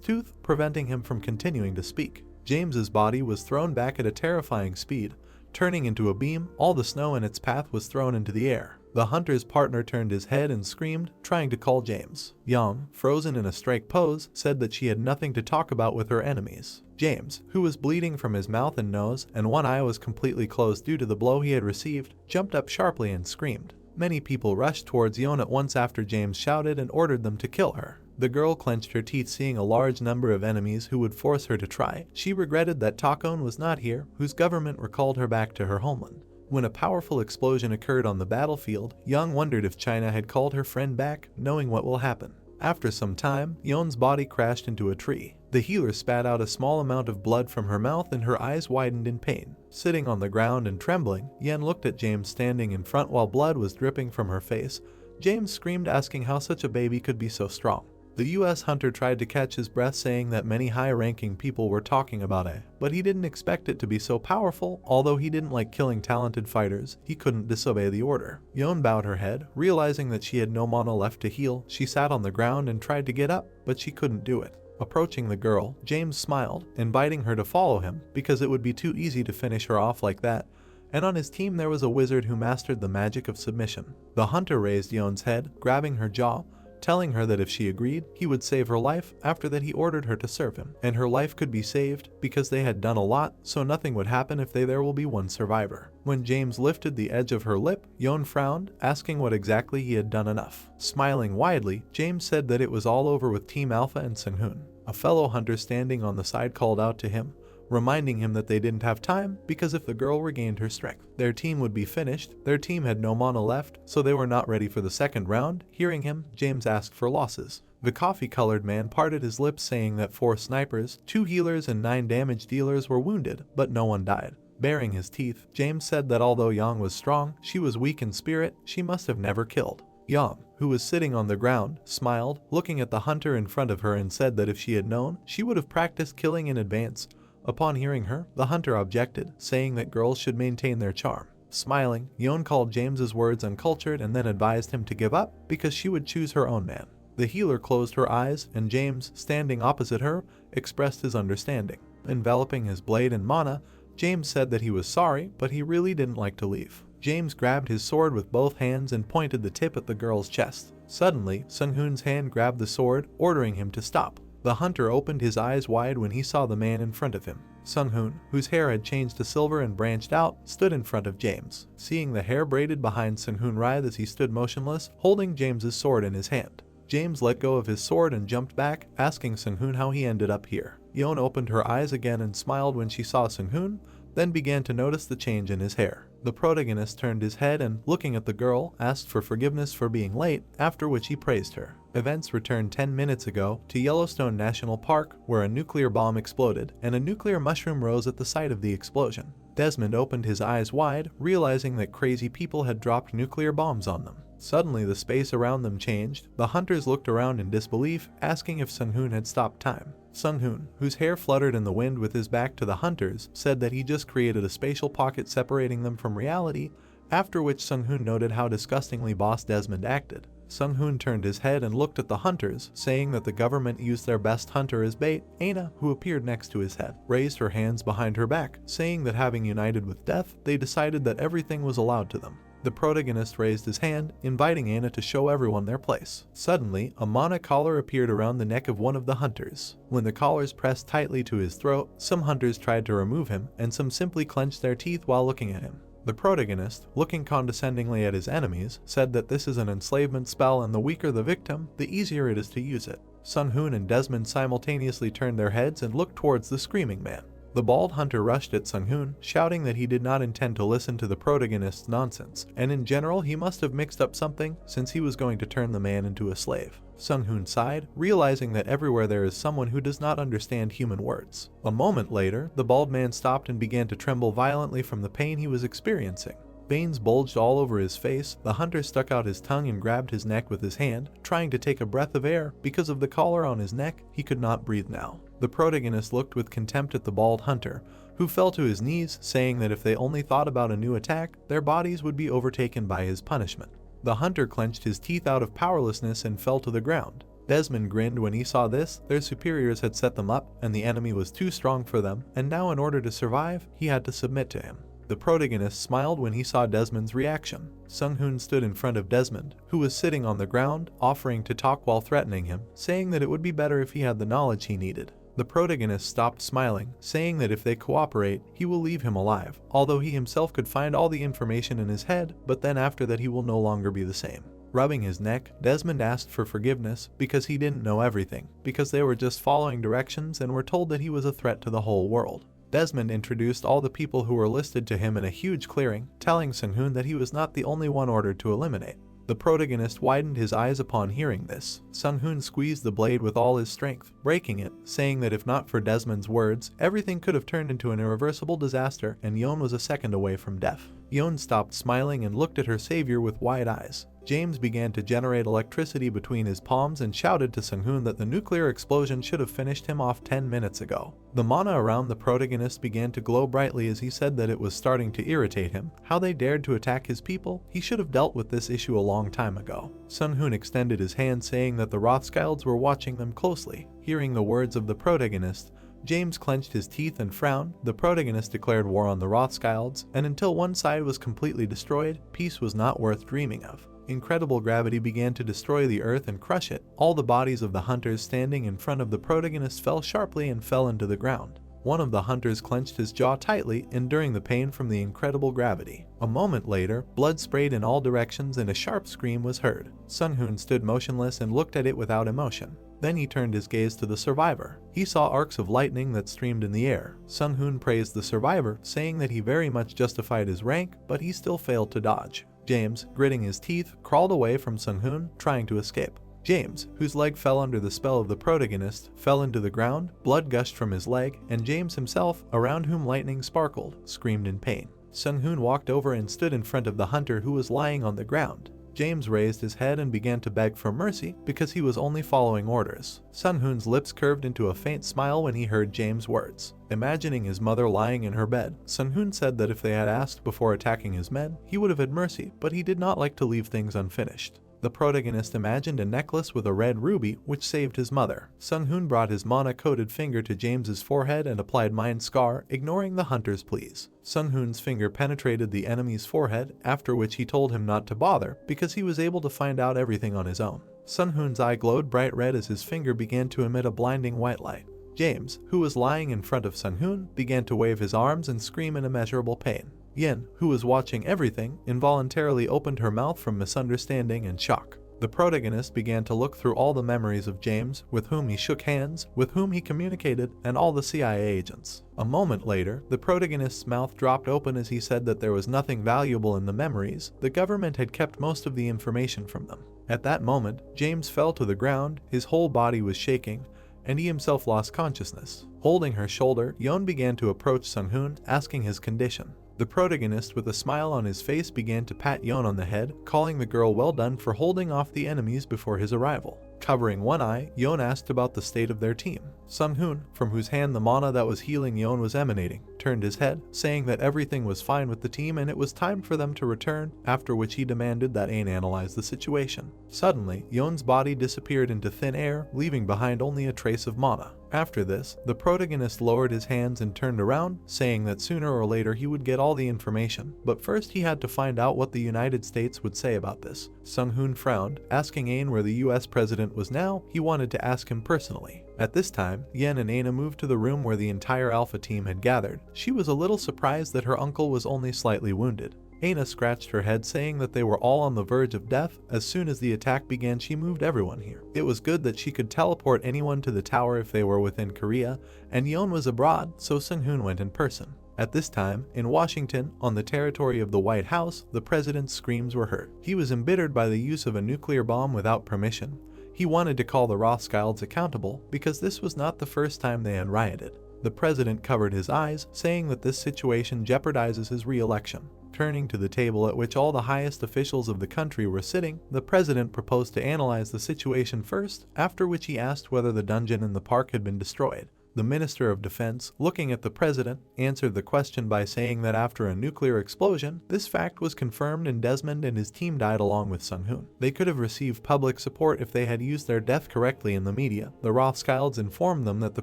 Speaker 1: tooth, preventing him from continuing to speak. James's body was thrown back at a terrifying speed. Turning into a beam, all the snow in its path was thrown into the air. The hunter's partner turned his head and screamed, trying to call James. Young, frozen in a strike pose, said that she had nothing to talk about with her enemies. James, who was bleeding from his mouth and nose, and one eye was completely closed due to the blow he had received, jumped up sharply and screamed. Many people rushed towards Yeon at once after James shouted and ordered them to kill her. The girl clenched her teeth, seeing a large number of enemies who would force her to try. She regretted that Takon was not here, whose government recalled her back to her homeland. When a powerful explosion occurred on the battlefield, Young wondered if China had called her friend back, knowing what will happen. After some time, Yeon's body crashed into a tree. The healer spat out a small amount of blood from her mouth and her eyes widened in pain. Sitting on the ground and trembling, Yen looked at James standing in front while blood was dripping from her face. James screamed, asking how such a baby could be so strong. The US hunter tried to catch his breath, saying that many high-ranking people were talking about it, but he didn't expect it to be so powerful. Although he didn't like killing talented fighters, he couldn't disobey the order. Yeon bowed her head, realizing that she had no mana left to heal. She sat on the ground and tried to get up, but she couldn't do it. Approaching the girl, James smiled, inviting her to follow him, because it would be too easy to finish her off like that. And on his team there was a wizard who mastered the magic of submission. The hunter raised Yeon's head, grabbing her jaw, telling her that if she agreed, he would save her life. After that, he ordered her to serve him, and her life could be saved because they had done a lot, so nothing would happen if there will be one survivor. When James lifted the edge of her lip, Yon frowned, asking what exactly he had done enough. Smiling widely, James said that it was all over with Team Alpha and Sang-hoon. A fellow hunter standing on the side called out to him, reminding him that they didn't have time because if the girl regained her strength, their team would be finished. Their team had no mana left, so they were not ready for the second round. Hearing him, James asked for losses. The coffee-colored man parted his lips, saying that 4 snipers, 2 healers and 9 damage dealers were wounded, but no one died. Baring his teeth, James said that although Yang was strong, she was weak in spirit. She must have never killed. Yang, who was sitting on the ground, smiled, looking at the hunter in front of her, and said that if she had known, she would have practiced killing in advance. Upon hearing her, the hunter objected, saying that girls should maintain their charm. Smiling, Yon called James's words uncultured and then advised him to give up because she would choose her own man. The healer closed her eyes, and James, standing opposite her, expressed his understanding. Enveloping his blade in mana, James said that he was sorry, but he really didn't like to leave. James grabbed his sword with both hands and pointed the tip at the girl's chest. Suddenly, Sang-hoon's hand grabbed the sword, ordering him to stop. The hunter opened his eyes wide when he saw the man in front of him. Sang-hoon, whose hair had changed to silver and branched out, stood in front of James. Seeing the hair braided behind Sang-hoon writhe as he stood motionless, holding James's sword in his hand. James let go of his sword and jumped back, asking Sang-hoon how he ended up here. Yon opened her eyes again and smiled when she saw Sang-hoon, then began to notice the change in his hair. The protagonist turned his head and, looking at the girl, asked for forgiveness for being late, after which he praised her. Events returned 10 minutes ago to Yellowstone National Park, where a nuclear bomb exploded, and a nuclear mushroom rose at the site of the explosion. Desmond opened his eyes wide, realizing that crazy people had dropped nuclear bombs on them. Suddenly, the space around them changed. The hunters looked around in disbelief, asking if Sang-hoon had stopped time. Sang-hoon, whose hair fluttered in the wind with his back to the hunters, said that he just created a spatial pocket separating them from reality, after which Sang-hoon noted how disgustingly Boss Desmond acted. Sang-hoon turned his head and looked at the hunters, saying that the government used their best hunter as bait. Aina, who appeared next to his head, raised her hands behind her back, saying that having united with death, they decided that everything was allowed to them. The protagonist raised his hand, inviting Aina to show everyone their place. Suddenly, a mana collar appeared around the neck of one of the hunters. When the collars pressed tightly to his throat, some hunters tried to remove him, and some simply clenched their teeth while looking at him. The protagonist, looking condescendingly at his enemies, said that this is an enslavement spell and the weaker the victim, the easier it is to use it. Sang-hoon and Desmond simultaneously turned their heads and looked towards the screaming man. The bald hunter rushed at Sang-hoon, shouting that he did not intend to listen to the protagonist's nonsense, and in general he must have mixed up something since he was going to turn the man into a slave. Sang-hoon sighed, realizing that everywhere there is someone who does not understand human words. A moment later, the bald man stopped and began to tremble violently from the pain he was experiencing. Veins bulged all over his face. The hunter stuck out his tongue and grabbed his neck with his hand, trying to take a breath of air. Because of the collar on his neck, he could not breathe now. The protagonist looked with contempt at the bald hunter, who fell to his knees, saying that if they only thought about a new attack, their bodies would be overtaken by his punishment. The hunter clenched his teeth out of powerlessness and fell to the ground. Desmond grinned when he saw this. Their superiors had set them up, and the enemy was too strong for them, and now in order to survive, he had to submit to him. The protagonist smiled when he saw Desmond's reaction. Sang-hoon stood in front of Desmond, who was sitting on the ground, offering to talk while threatening him, saying that it would be better if he had the knowledge he needed. The protagonist stopped smiling, saying that if they cooperate, he will leave him alive, although he himself could find all the information in his head, but then after that he will no longer be the same. Rubbing his neck, Desmond asked for forgiveness because he didn't know everything, because they were just following directions and were told that he was a threat to the whole world. Desmond introduced all the people who were listed to him in a huge clearing, telling Sang-hoon that he was not the only one ordered to eliminate. The protagonist widened his eyes upon hearing this. Sang-hoon squeezed the blade with all his strength, breaking it, saying that if not for Desmond's words, everything could have turned into an irreversible disaster and Yon was a second away from death. Yon stopped smiling and looked at her savior with wide eyes. James began to generate electricity between his palms and shouted to Sang-hoon that the nuclear explosion should have finished him off 10 minutes ago. The mana around the protagonist began to glow brightly as he said that it was starting to irritate him. How they dared to attack his people? He should have dealt with this issue a long time ago. Sang-hoon extended his hand, saying that the Rothschilds were watching them closely. Hearing the words of the protagonist, James clenched his teeth and frowned. The protagonist declared war on the Rothschilds, and until one side was completely destroyed, peace was not worth dreaming of. Incredible gravity began to destroy the earth and crush it. All the bodies of the hunters standing in front of the protagonist fell sharply and fell into the ground. One of the hunters clenched his jaw tightly, enduring the pain from the incredible gravity. A moment later, blood sprayed in all directions and a sharp scream was heard. Sung-hoon stood motionless and looked at it without emotion. Then he turned his gaze to the survivor. He saw arcs of lightning that streamed in the air. Sung-hoon praised the survivor, saying that he very much justified his rank, but he still failed to dodge. James, gritting his teeth, crawled away from Sung-hoon, trying to escape. James, whose leg fell under the spell of the protagonist, fell into the ground, blood gushed from his leg, and James himself, around whom lightning sparkled, screamed in pain. Sung-hoon walked over and stood in front of the hunter who was lying on the ground. James raised his head and began to beg for mercy because he was only following orders. Sung-hoon's lips curved into a faint smile when he heard James' words. Imagining his mother lying in her bed, Sung-hoon said that if they had asked before attacking his men, he would have had mercy, but he did not like to leave things unfinished. The protagonist imagined a necklace with a red ruby which saved his mother. Sung-hoon brought his mana-coated finger to James's forehead and applied Mind Scar, ignoring the hunter's pleas. Sung-hoon's finger penetrated the enemy's forehead, after which he told him not to bother because he was able to find out everything on his own. Sung-hoon's eye glowed bright red as his finger began to emit a blinding white light. James, who was lying in front of Sung-hoon, began to wave his arms and scream in immeasurable pain. Yen, who was watching everything, involuntarily opened her mouth from misunderstanding and shock. The protagonist began to look through all the memories of James, with whom he shook hands, with whom he communicated, and all the CIA agents. A moment later, the protagonist's mouth dropped open as he said that there was nothing valuable in the memories. The government had kept most of the information from them. At that moment, James fell to the ground, his whole body was shaking, and he himself lost consciousness. Holding her shoulder, Yeon began to approach Sung-hoon, asking his condition. The protagonist, with a smile on his face, began to pat Yeon on the head, calling the girl well done for holding off the enemies before his arrival. Covering one eye, Yeon asked about the state of their team. Sung-hoon, from whose hand the mana that was healing Yeon was emanating, turned his head, saying that everything was fine with the team and it was time for them to return, after which he demanded that Ain analyze the situation. Suddenly, Yeon's body disappeared into thin air, leaving behind only a trace of mana. After this, the protagonist lowered his hands and turned around, saying that sooner or later he would get all the information, but first he had to find out what the United States would say about this. Sung-hoon frowned, asking Ain where the US president was now. He wanted to ask him personally. At this time, Yen and Aina moved to the room where the entire Alpha team had gathered. She was a little surprised that her uncle was only slightly wounded. Aina scratched her head, saying that they were all on the verge of death. As soon as the attack began, she moved everyone here. It was good that she could teleport anyone to the tower if they were within Korea, and Yeon was abroad, so Sung-hoon went in person. At this time, in Washington, on the territory of the White House, the president's screams were heard. He was embittered by the use of a nuclear bomb without permission. He wanted to call the Rothschilds accountable because this was not the first time they had rioted. The president covered his eyes, saying that this situation jeopardizes his re-election. Turning to the table at which all the highest officials of the country were sitting, the president proposed to analyze the situation first, after which he asked whether the dungeon in the park had been destroyed. The Minister of Defense, looking at the president, answered the question by saying that after a nuclear explosion, this fact was confirmed and Desmond and his team died along with Sung-hoon. They could have received public support if they had used their death correctly in the media. The Rothschilds informed them that the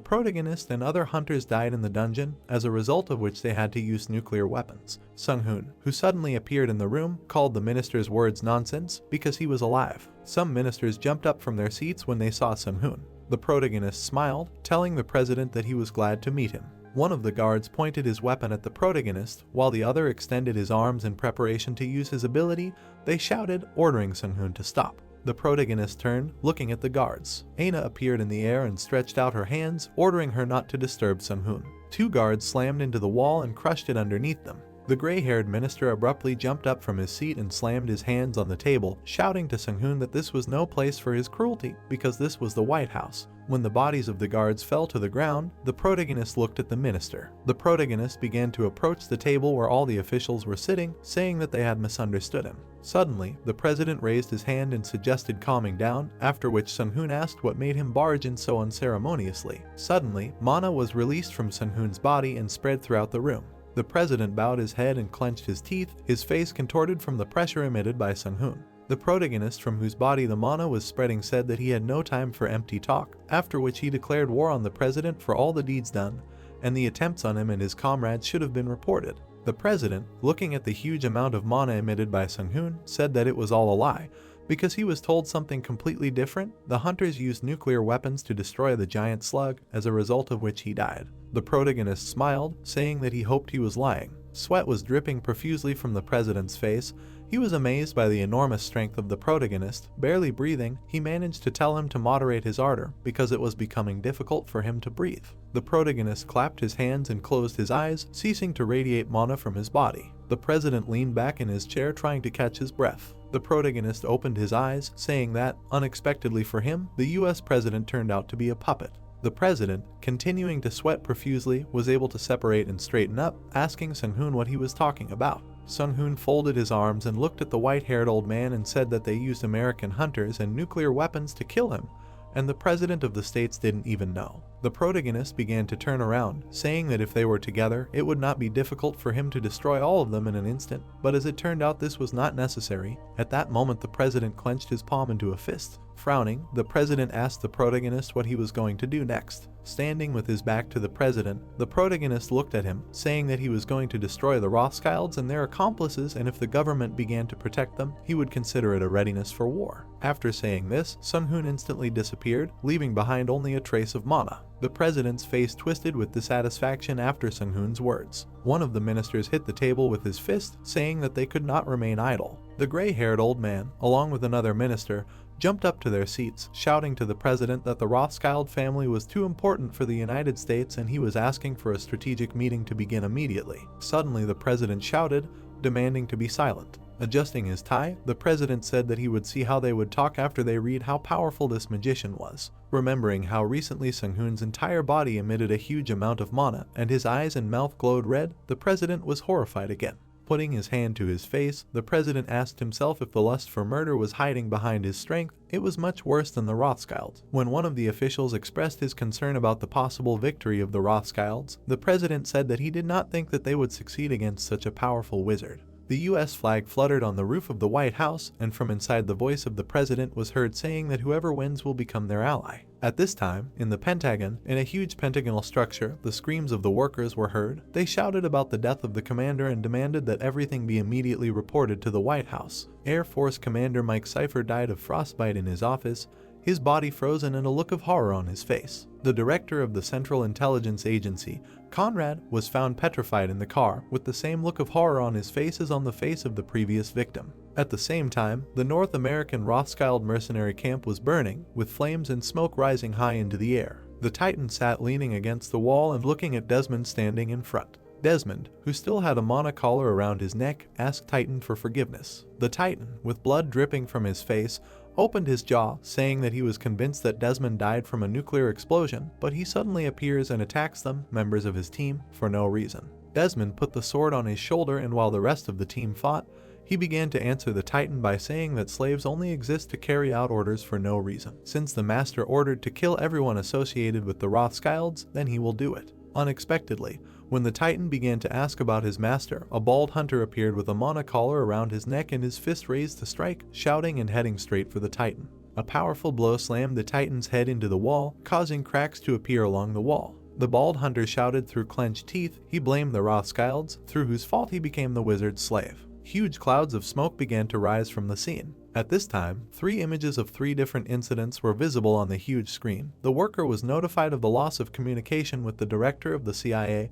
Speaker 1: protagonist and other hunters died in the dungeon, as a result of which they had to use nuclear weapons. Sung-hoon, who suddenly appeared in the room, called the minister's words nonsense because he was alive. Some ministers jumped up from their seats when they saw Sung-hoon. The protagonist smiled, telling the president that he was glad to meet him. One of the guards pointed his weapon at the protagonist, while the other extended his arms in preparation to use his ability. They shouted, ordering Sung-hoon to stop. The protagonist turned, looking at the guards. Aina appeared in the air and stretched out her hands, ordering her not to disturb Sung-hoon. Two guards slammed into the wall and crushed it underneath them. The gray-haired minister abruptly jumped up from his seat and slammed his hands on the table, shouting to Sung-hoon that this was no place for his cruelty, because this was the White House. When the bodies of the guards fell to the ground, the protagonist looked at the minister. The protagonist began to approach the table where all the officials were sitting, saying that they had misunderstood him. Suddenly, the president raised his hand and suggested calming down, after which Sung-hoon asked what made him barge in so unceremoniously. Suddenly, mana was released from Sung-hoon's body and spread throughout the room. The president bowed his head and clenched his teeth, his face contorted from the pressure emitted by Sung-hoon. The protagonist from whose body the mana was spreading said that he had no time for empty talk, after which he declared war on the president for all the deeds done, and the attempts on him and his comrades should have been reported. The president, looking at the huge amount of mana emitted by Sung-hoon, said that it was all a lie, because he was told something completely different. The hunters used nuclear weapons to destroy the giant slug, as a result of which he died. The protagonist smiled, saying that he hoped he was lying. Sweat was dripping profusely from the president's face. He was amazed by the enormous strength of the protagonist. Barely breathing, he managed to tell him to moderate his ardor, because it was becoming difficult for him to breathe. The protagonist clapped his hands and closed his eyes, ceasing to radiate mana from his body. The president leaned back in his chair trying to catch his breath. The protagonist opened his eyes, saying that, unexpectedly for him, the US president turned out to be a puppet. The president, continuing to sweat profusely, was able to separate and straighten up, asking Sung-hoon what he was talking about. Sung-hoon folded his arms and looked at the white-haired old man and said that they used American hunters and nuclear weapons to kill him, and the president of the states didn't even know. The protagonist began to turn around, saying that if they were together, it would not be difficult for him to destroy all of them in an instant, but as it turned out this was not necessary. At that moment the president clenched his palm into a fist. Frowning, the president asked the protagonist what he was going to do next. Standing with his back to the president, the protagonist looked at him, saying that he was going to destroy the Rothschilds and their accomplices, and if the government began to protect them, he would consider it a readiness for war. After saying this, Sung-hoon instantly disappeared, leaving behind only a trace of mana. The president's face twisted with dissatisfaction after Sung-hoon's words. One of the ministers hit the table with his fist, saying that they could not remain idle. The gray-haired old man, along with another minister, jumped up to their seats, shouting to the president that the Rothschild family was too important for the United States and he was asking for a strategic meeting to begin immediately. Suddenly the president shouted, demanding to be silent. Adjusting his tie, the president said that he would see how they would talk after they read how powerful this magician was. Remembering how recently Sung-hoon's entire body emitted a huge amount of mana and his eyes and mouth glowed red, the president was horrified again. Putting his hand to his face, the president asked himself if the lust for murder was hiding behind his strength. It was much worse than the Rothschilds. When one of the officials expressed his concern about the possible victory of the Rothschilds, the president said that he did not think that they would succeed against such a powerful wizard. The US flag fluttered on the roof of the White House, and from inside the voice of the president was heard saying that whoever wins will become their ally. At this time, in the Pentagon, in a huge pentagonal structure, the screams of the workers were heard. They shouted about the death of the commander and demanded that everything be immediately reported to the White House. Air Force Commander Mike Cipher died of frostbite in his office, his body frozen and a look of horror on his face. The director of the Central Intelligence Agency, Conrad, was found petrified in the car, with the same look of horror on his face as on the face of the previous victim. At the same time, the North American Rothschild mercenary camp was burning, with flames and smoke rising high into the air. The Titan sat leaning against the wall and looking at Desmond standing in front. Desmond, who still had a mana collar around his neck, asked Titan for forgiveness. The Titan, with blood dripping from his face, opened his jaw, saying that he was convinced that Desmond died from a nuclear explosion, but he suddenly appears and attacks them, members of his team, for no reason. Desmond put the sword on his shoulder, and while the rest of the team fought, he began to answer the Titan by saying that slaves only exist to carry out orders for no reason. Since the master ordered to kill everyone associated with the Rothschilds, then he will do it. Unexpectedly, when the Titan began to ask about his master, a bald hunter appeared with a mana collar around his neck and his fist raised to strike, shouting and heading straight for the Titan. A powerful blow slammed the Titan's head into the wall, causing cracks to appear along the wall. The bald hunter shouted through clenched teeth. He blamed the Rothschilds, through whose fault he became the wizard's slave. Huge clouds of smoke began to rise from the scene. At this time, 3 images of 3 different incidents were visible on the huge screen. The worker was notified of the loss of communication with the director of the CIA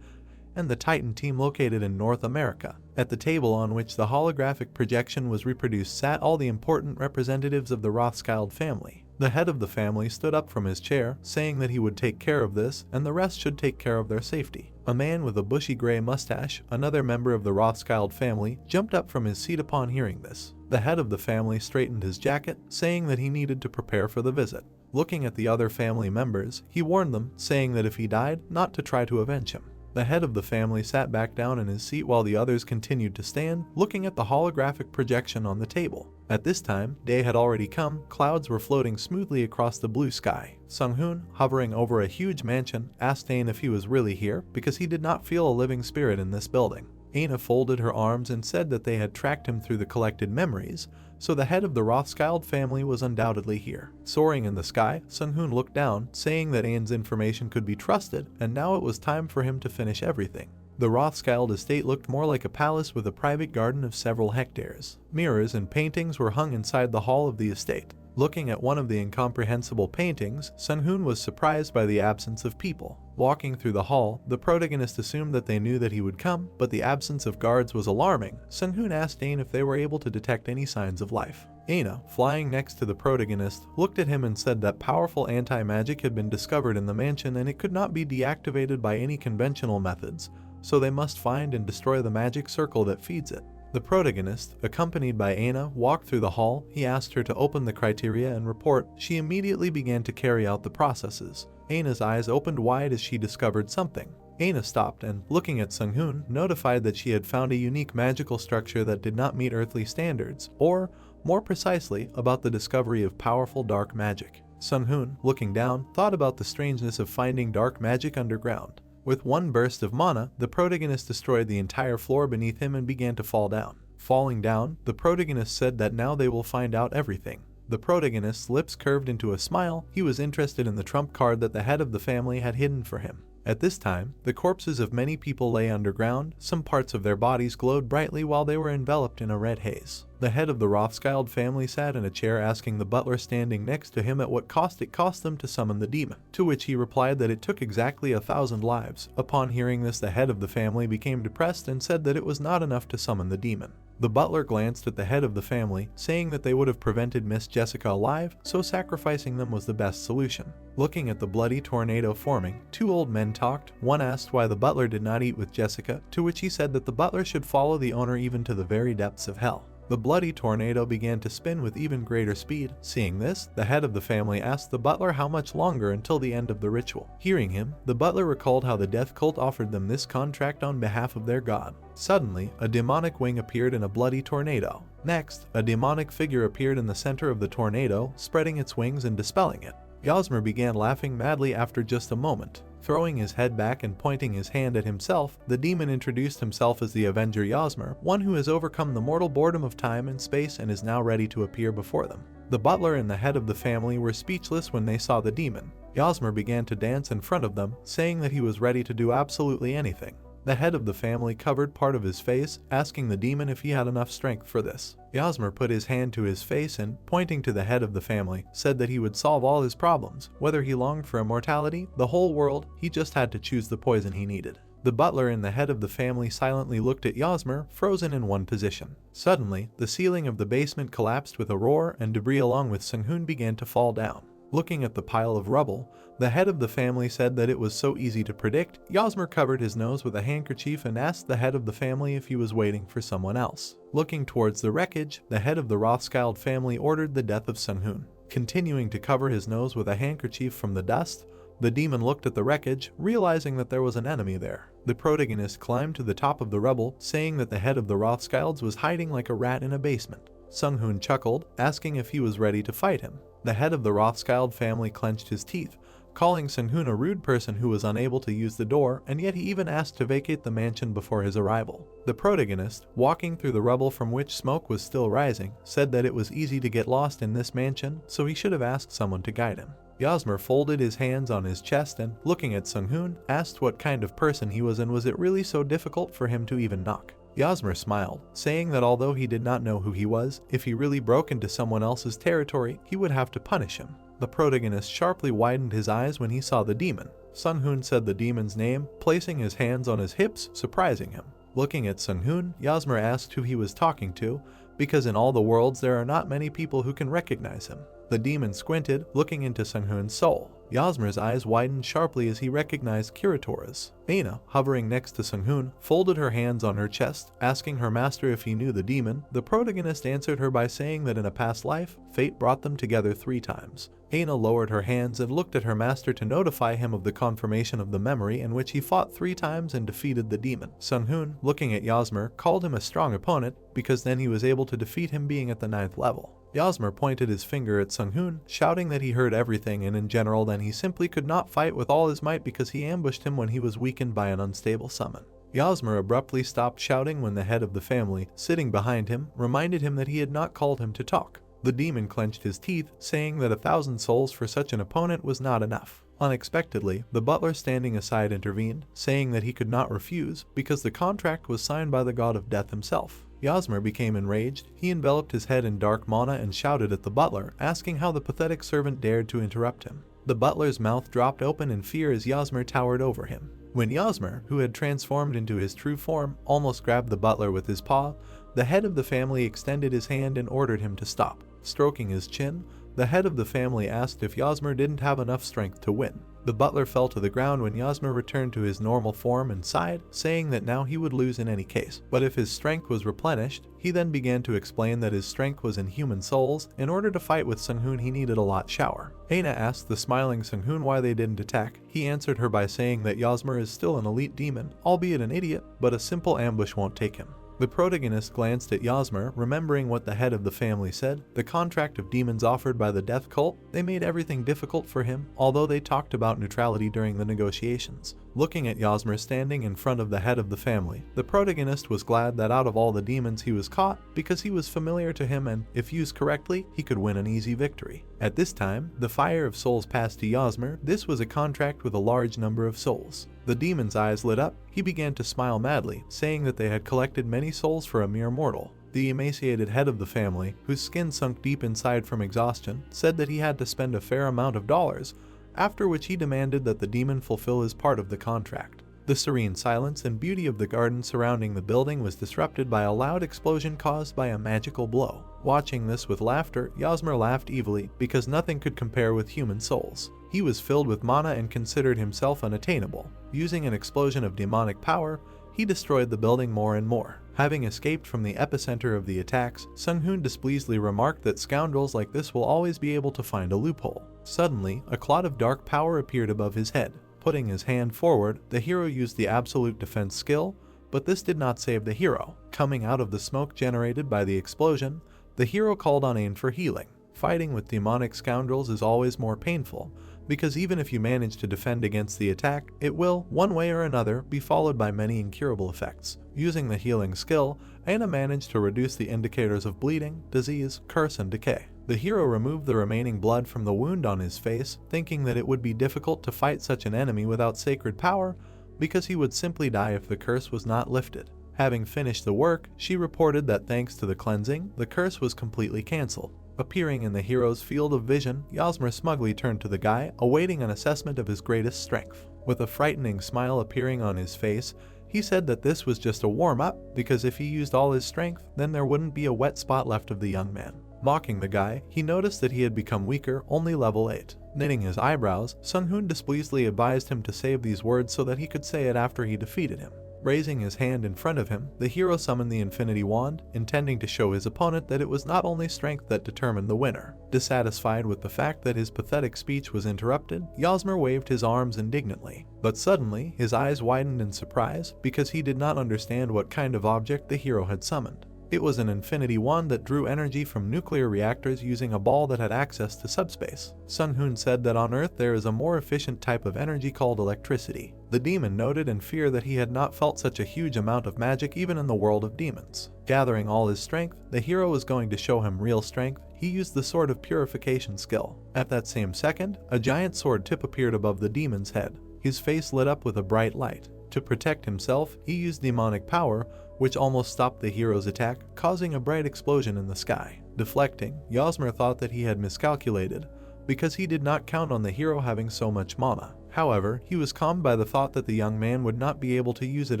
Speaker 1: and the Titan team located in North America. At the table on which the holographic projection was reproduced sat all the important representatives of the Rothschild family. The head of the family stood up from his chair, saying that he would take care of this, and the rest should take care of their safety. A man with a bushy gray mustache, another member of the Rothschild family, jumped up from his seat upon hearing this. The head of the family straightened his jacket, saying that he needed to prepare for the visit. Looking at the other family members, he warned them, saying that if he died, not to try to avenge him. The head of the family sat back down in his seat while the others continued to stand, looking at the holographic projection on the table. At this time, day had already come, clouds were floating smoothly across the blue sky. Sung-hoon, hovering over a huge mansion, asked Dane if he was really here, because he did not feel a living spirit in this building. Aina folded her arms and said that they had tracked him through the collected memories, so the head of the Rothschild family was undoubtedly here. Soaring in the sky, Sung-hoon looked down, saying that Ain's information could be trusted, and now it was time for him to finish everything. The Rothschild estate looked more like a palace with a private garden of several hectares. Mirrors and paintings were hung inside the hall of the estate. Looking at one of the incomprehensible paintings, Sung-hoon was surprised by the absence of people. Walking through the hall, the protagonist assumed that they knew that he would come, but the absence of guards was alarming. Sung-hoon asked Ain if they were able to detect any signs of life. Aina, flying next to the protagonist, looked at him and said that powerful anti-magic had been discovered in the mansion and it could not be deactivated by any conventional methods, so they must find and destroy the magic circle that feeds it. The protagonist, accompanied by Aina, walked through the hall. He asked her to open the criteria and report. She immediately began to carry out the processes. Aina's eyes opened wide as she discovered something. Aina stopped and, looking at Sung-hoon, notified that she had found a unique magical structure that did not meet earthly standards, or, more precisely, about the discovery of powerful dark magic. Sung-hoon, looking down, thought about the strangeness of finding dark magic underground. With one burst of mana, the protagonist destroyed the entire floor beneath him and began to fall down. Falling down, the protagonist said that now they will find out everything. The protagonist's lips curved into a smile. He was interested in the trump card that the head of the family had hidden for him. At this time, the corpses of many people lay underground. Some parts of their bodies glowed brightly while they were enveloped in a red haze. The head of the Rothschild family sat in a chair, asking the butler standing next to him at what cost it cost them to summon the demon, to which he replied that it took exactly 1,000 lives. Upon hearing this, the head of the family became depressed and said that it was not enough to summon the demon. The butler glanced at the head of the family, saying that they would have prevented Miss Jessica alive, so sacrificing them was the best solution. Looking at the bloody tornado forming, two old men talked. One asked why the butler did not eat with Jessica, to which he said that the butler should follow the owner even to the very depths of hell. The bloody tornado began to spin with even greater speed. Seeing this, the head of the family asked the butler how much longer until the end of the ritual. Hearing him, the butler recalled how the death cult offered them this contract on behalf of their god. Suddenly, a demonic wing appeared in a bloody tornado. Next, a demonic figure appeared in the center of the tornado, spreading its wings and dispelling it. Yasmer began laughing madly after just a moment. Throwing his head back and pointing his hand at himself, the demon introduced himself as the Avenger Yasmer, one who has overcome the mortal boredom of time and space and is now ready to appear before them. The butler and the head of the family were speechless when they saw the demon. Yasmer began to dance in front of them, saying that he was ready to do absolutely anything. The head of the family covered part of his face, asking the demon if he had enough strength for this. Yasmer put his hand to his face and, pointing to the head of the family, said that he would solve all his problems. Whether he longed for immortality, the whole world, he just had to choose the poison he needed. The butler and the head of the family silently looked at Yasmer, frozen in one position. Suddenly, the ceiling of the basement collapsed with a roar, and debris along with Sung-hoon began to fall down. Looking at the pile of rubble, the head of the family said that it was so easy to predict. Yasmer covered his nose with a handkerchief and asked the head of the family if he was waiting for someone else. Looking towards the wreckage, the head of the Rothschild family ordered the death of Sung-hoon. Continuing to cover his nose with a handkerchief from the dust, the demon looked at the wreckage, realizing that there was an enemy there. The protagonist climbed to the top of the rubble, saying that the head of the Rothschilds was hiding like a rat in a basement. Sung-hoon chuckled, asking if he was ready to fight him. The head of the Rothschild family clenched his teeth, calling Sung-hoon a rude person who was unable to use the door, and yet he even asked to vacate the mansion before his arrival. The protagonist, walking through the rubble from which smoke was still rising, said that it was easy to get lost in this mansion, so he should have asked someone to guide him. Yasmer folded his hands on his chest and, looking at Sung-hoon, asked what kind of person he was and was it really so difficult for him to even knock. Yasmer smiled, saying that although he did not know who he was, if he really broke into someone else's territory, he would have to punish him. The protagonist sharply widened his eyes when he saw the demon. Sung-hoon said the demon's name, placing his hands on his hips, surprising him. Looking at Sung-hoon, Yasmer asked who he was talking to, because in all the worlds there are not many people who can recognize him. The demon squinted, looking into Sung-hoon's soul. Yasmer's eyes widened sharply as he recognized Kiritora's. Aina, hovering next to Sung-hoon, folded her hands on her chest, asking her master if he knew the demon. The protagonist answered her by saying that in a past life, fate brought them together 3 times. Aina lowered her hands and looked at her master to notify him of the confirmation of the memory in which he fought 3 times and defeated the demon. Sung-hoon, looking at Yasmer, called him a strong opponent, because then he was able to defeat him being at the 9th level. Yasmer pointed his finger at Sung-hoon, shouting that he heard everything and in general then he simply could not fight with all his might because he ambushed him when he was weakened by an unstable summon. Yasmer abruptly stopped shouting when the head of the family, sitting behind him, reminded him that he had not called him to talk. The demon clenched his teeth, saying that 1,000 souls for such an opponent was not enough. Unexpectedly, the butler standing aside intervened, saying that he could not refuse because the contract was signed by the god of death himself. Yasmer became enraged. He enveloped his head in dark mana and shouted at the butler, asking how the pathetic servant dared to interrupt him. The butler's mouth dropped open in fear as Yasmer towered over him. When Yasmer, who had transformed into his true form, almost grabbed the butler with his paw, the head of the family extended his hand and ordered him to stop. Stroking his chin, the head of the family asked if Yasmer didn't have enough strength to win. The butler fell to the ground when Yasmer returned to his normal form and sighed, saying that now he would lose in any case. But if his strength was replenished, he then began to explain that his strength was in human souls. In order to fight with Sunghoon, he needed a lot shower. Aina asked the smiling Sunghoon why they didn't attack. He answered her by saying that Yasmer is still an elite demon, albeit an idiot, but a simple ambush won't take him. The protagonist glanced at Yasmer, remembering what the head of the family said. The contract of demons offered by the death cult, they made everything difficult for him, although they talked about neutrality during the negotiations. Looking at Yasmer standing in front of the head of the family, the protagonist was glad that out of all the demons he was caught because he was familiar to him and, if used correctly, he could win an easy victory. At this time, the fire of souls passed to Yasmer. This was a contract with a large number of souls. The demon's eyes lit up. He began to smile madly, saying that they had collected many souls for a mere mortal. The emaciated head of the family, whose skin sunk deep inside from exhaustion, said that he had to spend a fair amount of dollars, after which he demanded that the demon fulfill his part of the contract. The serene silence and beauty of the garden surrounding the building was disrupted by a loud explosion caused by a magical blow. Watching this with laughter, Yasmer laughed evilly because nothing could compare with human souls. He was filled with mana and considered himself unattainable. Using an explosion of demonic power, he destroyed the building more and more. Having escaped from the epicenter of the attacks, Sunghoon displeasedly remarked that scoundrels like this will always be able to find a loophole. Suddenly, a cloud of dark power appeared above his head. Putting his hand forward, the hero used the absolute defense skill, but this did not save the hero. Coming out of the smoke generated by the explosion, the hero called on Ain for healing. Fighting with demonic scoundrels is always more painful, because even if you manage to defend against the attack, it will, one way or another, be followed by many incurable effects. Using the healing skill, Aina managed to reduce the indicators of bleeding, disease, curse, and decay. The hero removed the remaining blood from the wound on his face, thinking that it would be difficult to fight such an enemy without sacred power, because he would simply die if the curse was not lifted. Having finished the work, she reported that thanks to the cleansing, the curse was completely cancelled. Appearing in the hero's field of vision, Yasmer smugly turned to the guy, awaiting an assessment of his greatest strength. With a frightening smile appearing on his face, he said that this was just a warm-up, because if he used all his strength, then there wouldn't be a wet spot left of the young man. Mocking the guy, he noticed that he had become weaker, only level 8. Knitting his eyebrows, Sunghoon displeasedly advised him to save these words so that he could say it after he defeated him. Raising his hand in front of him, the hero summoned the Infinity Wand, intending to show his opponent that it was not only strength that determined the winner. Dissatisfied with the fact that his pathetic speech was interrupted, Yasmer waved his arms indignantly. But suddenly, his eyes widened in surprise because he did not understand what kind of object the hero had summoned. It was an infinity wand that drew energy from nuclear reactors using a ball that had access to subspace. Sunghoon said that on Earth there is a more efficient type of energy called electricity. The demon noted in fear that he had not felt such a huge amount of magic even in the world of demons. Gathering all his strength, the hero was going to show him real strength. He used the Sword of Purification skill. At that same second, a giant sword tip appeared above the demon's head. His face lit up with a bright light. To protect himself, he used demonic power, which almost stopped the hero's attack, causing a bright explosion in the sky. Deflecting, Yasmer thought that he had miscalculated, because he did not count on the hero having so much mana. However, he was calmed by the thought that the young man would not be able to use it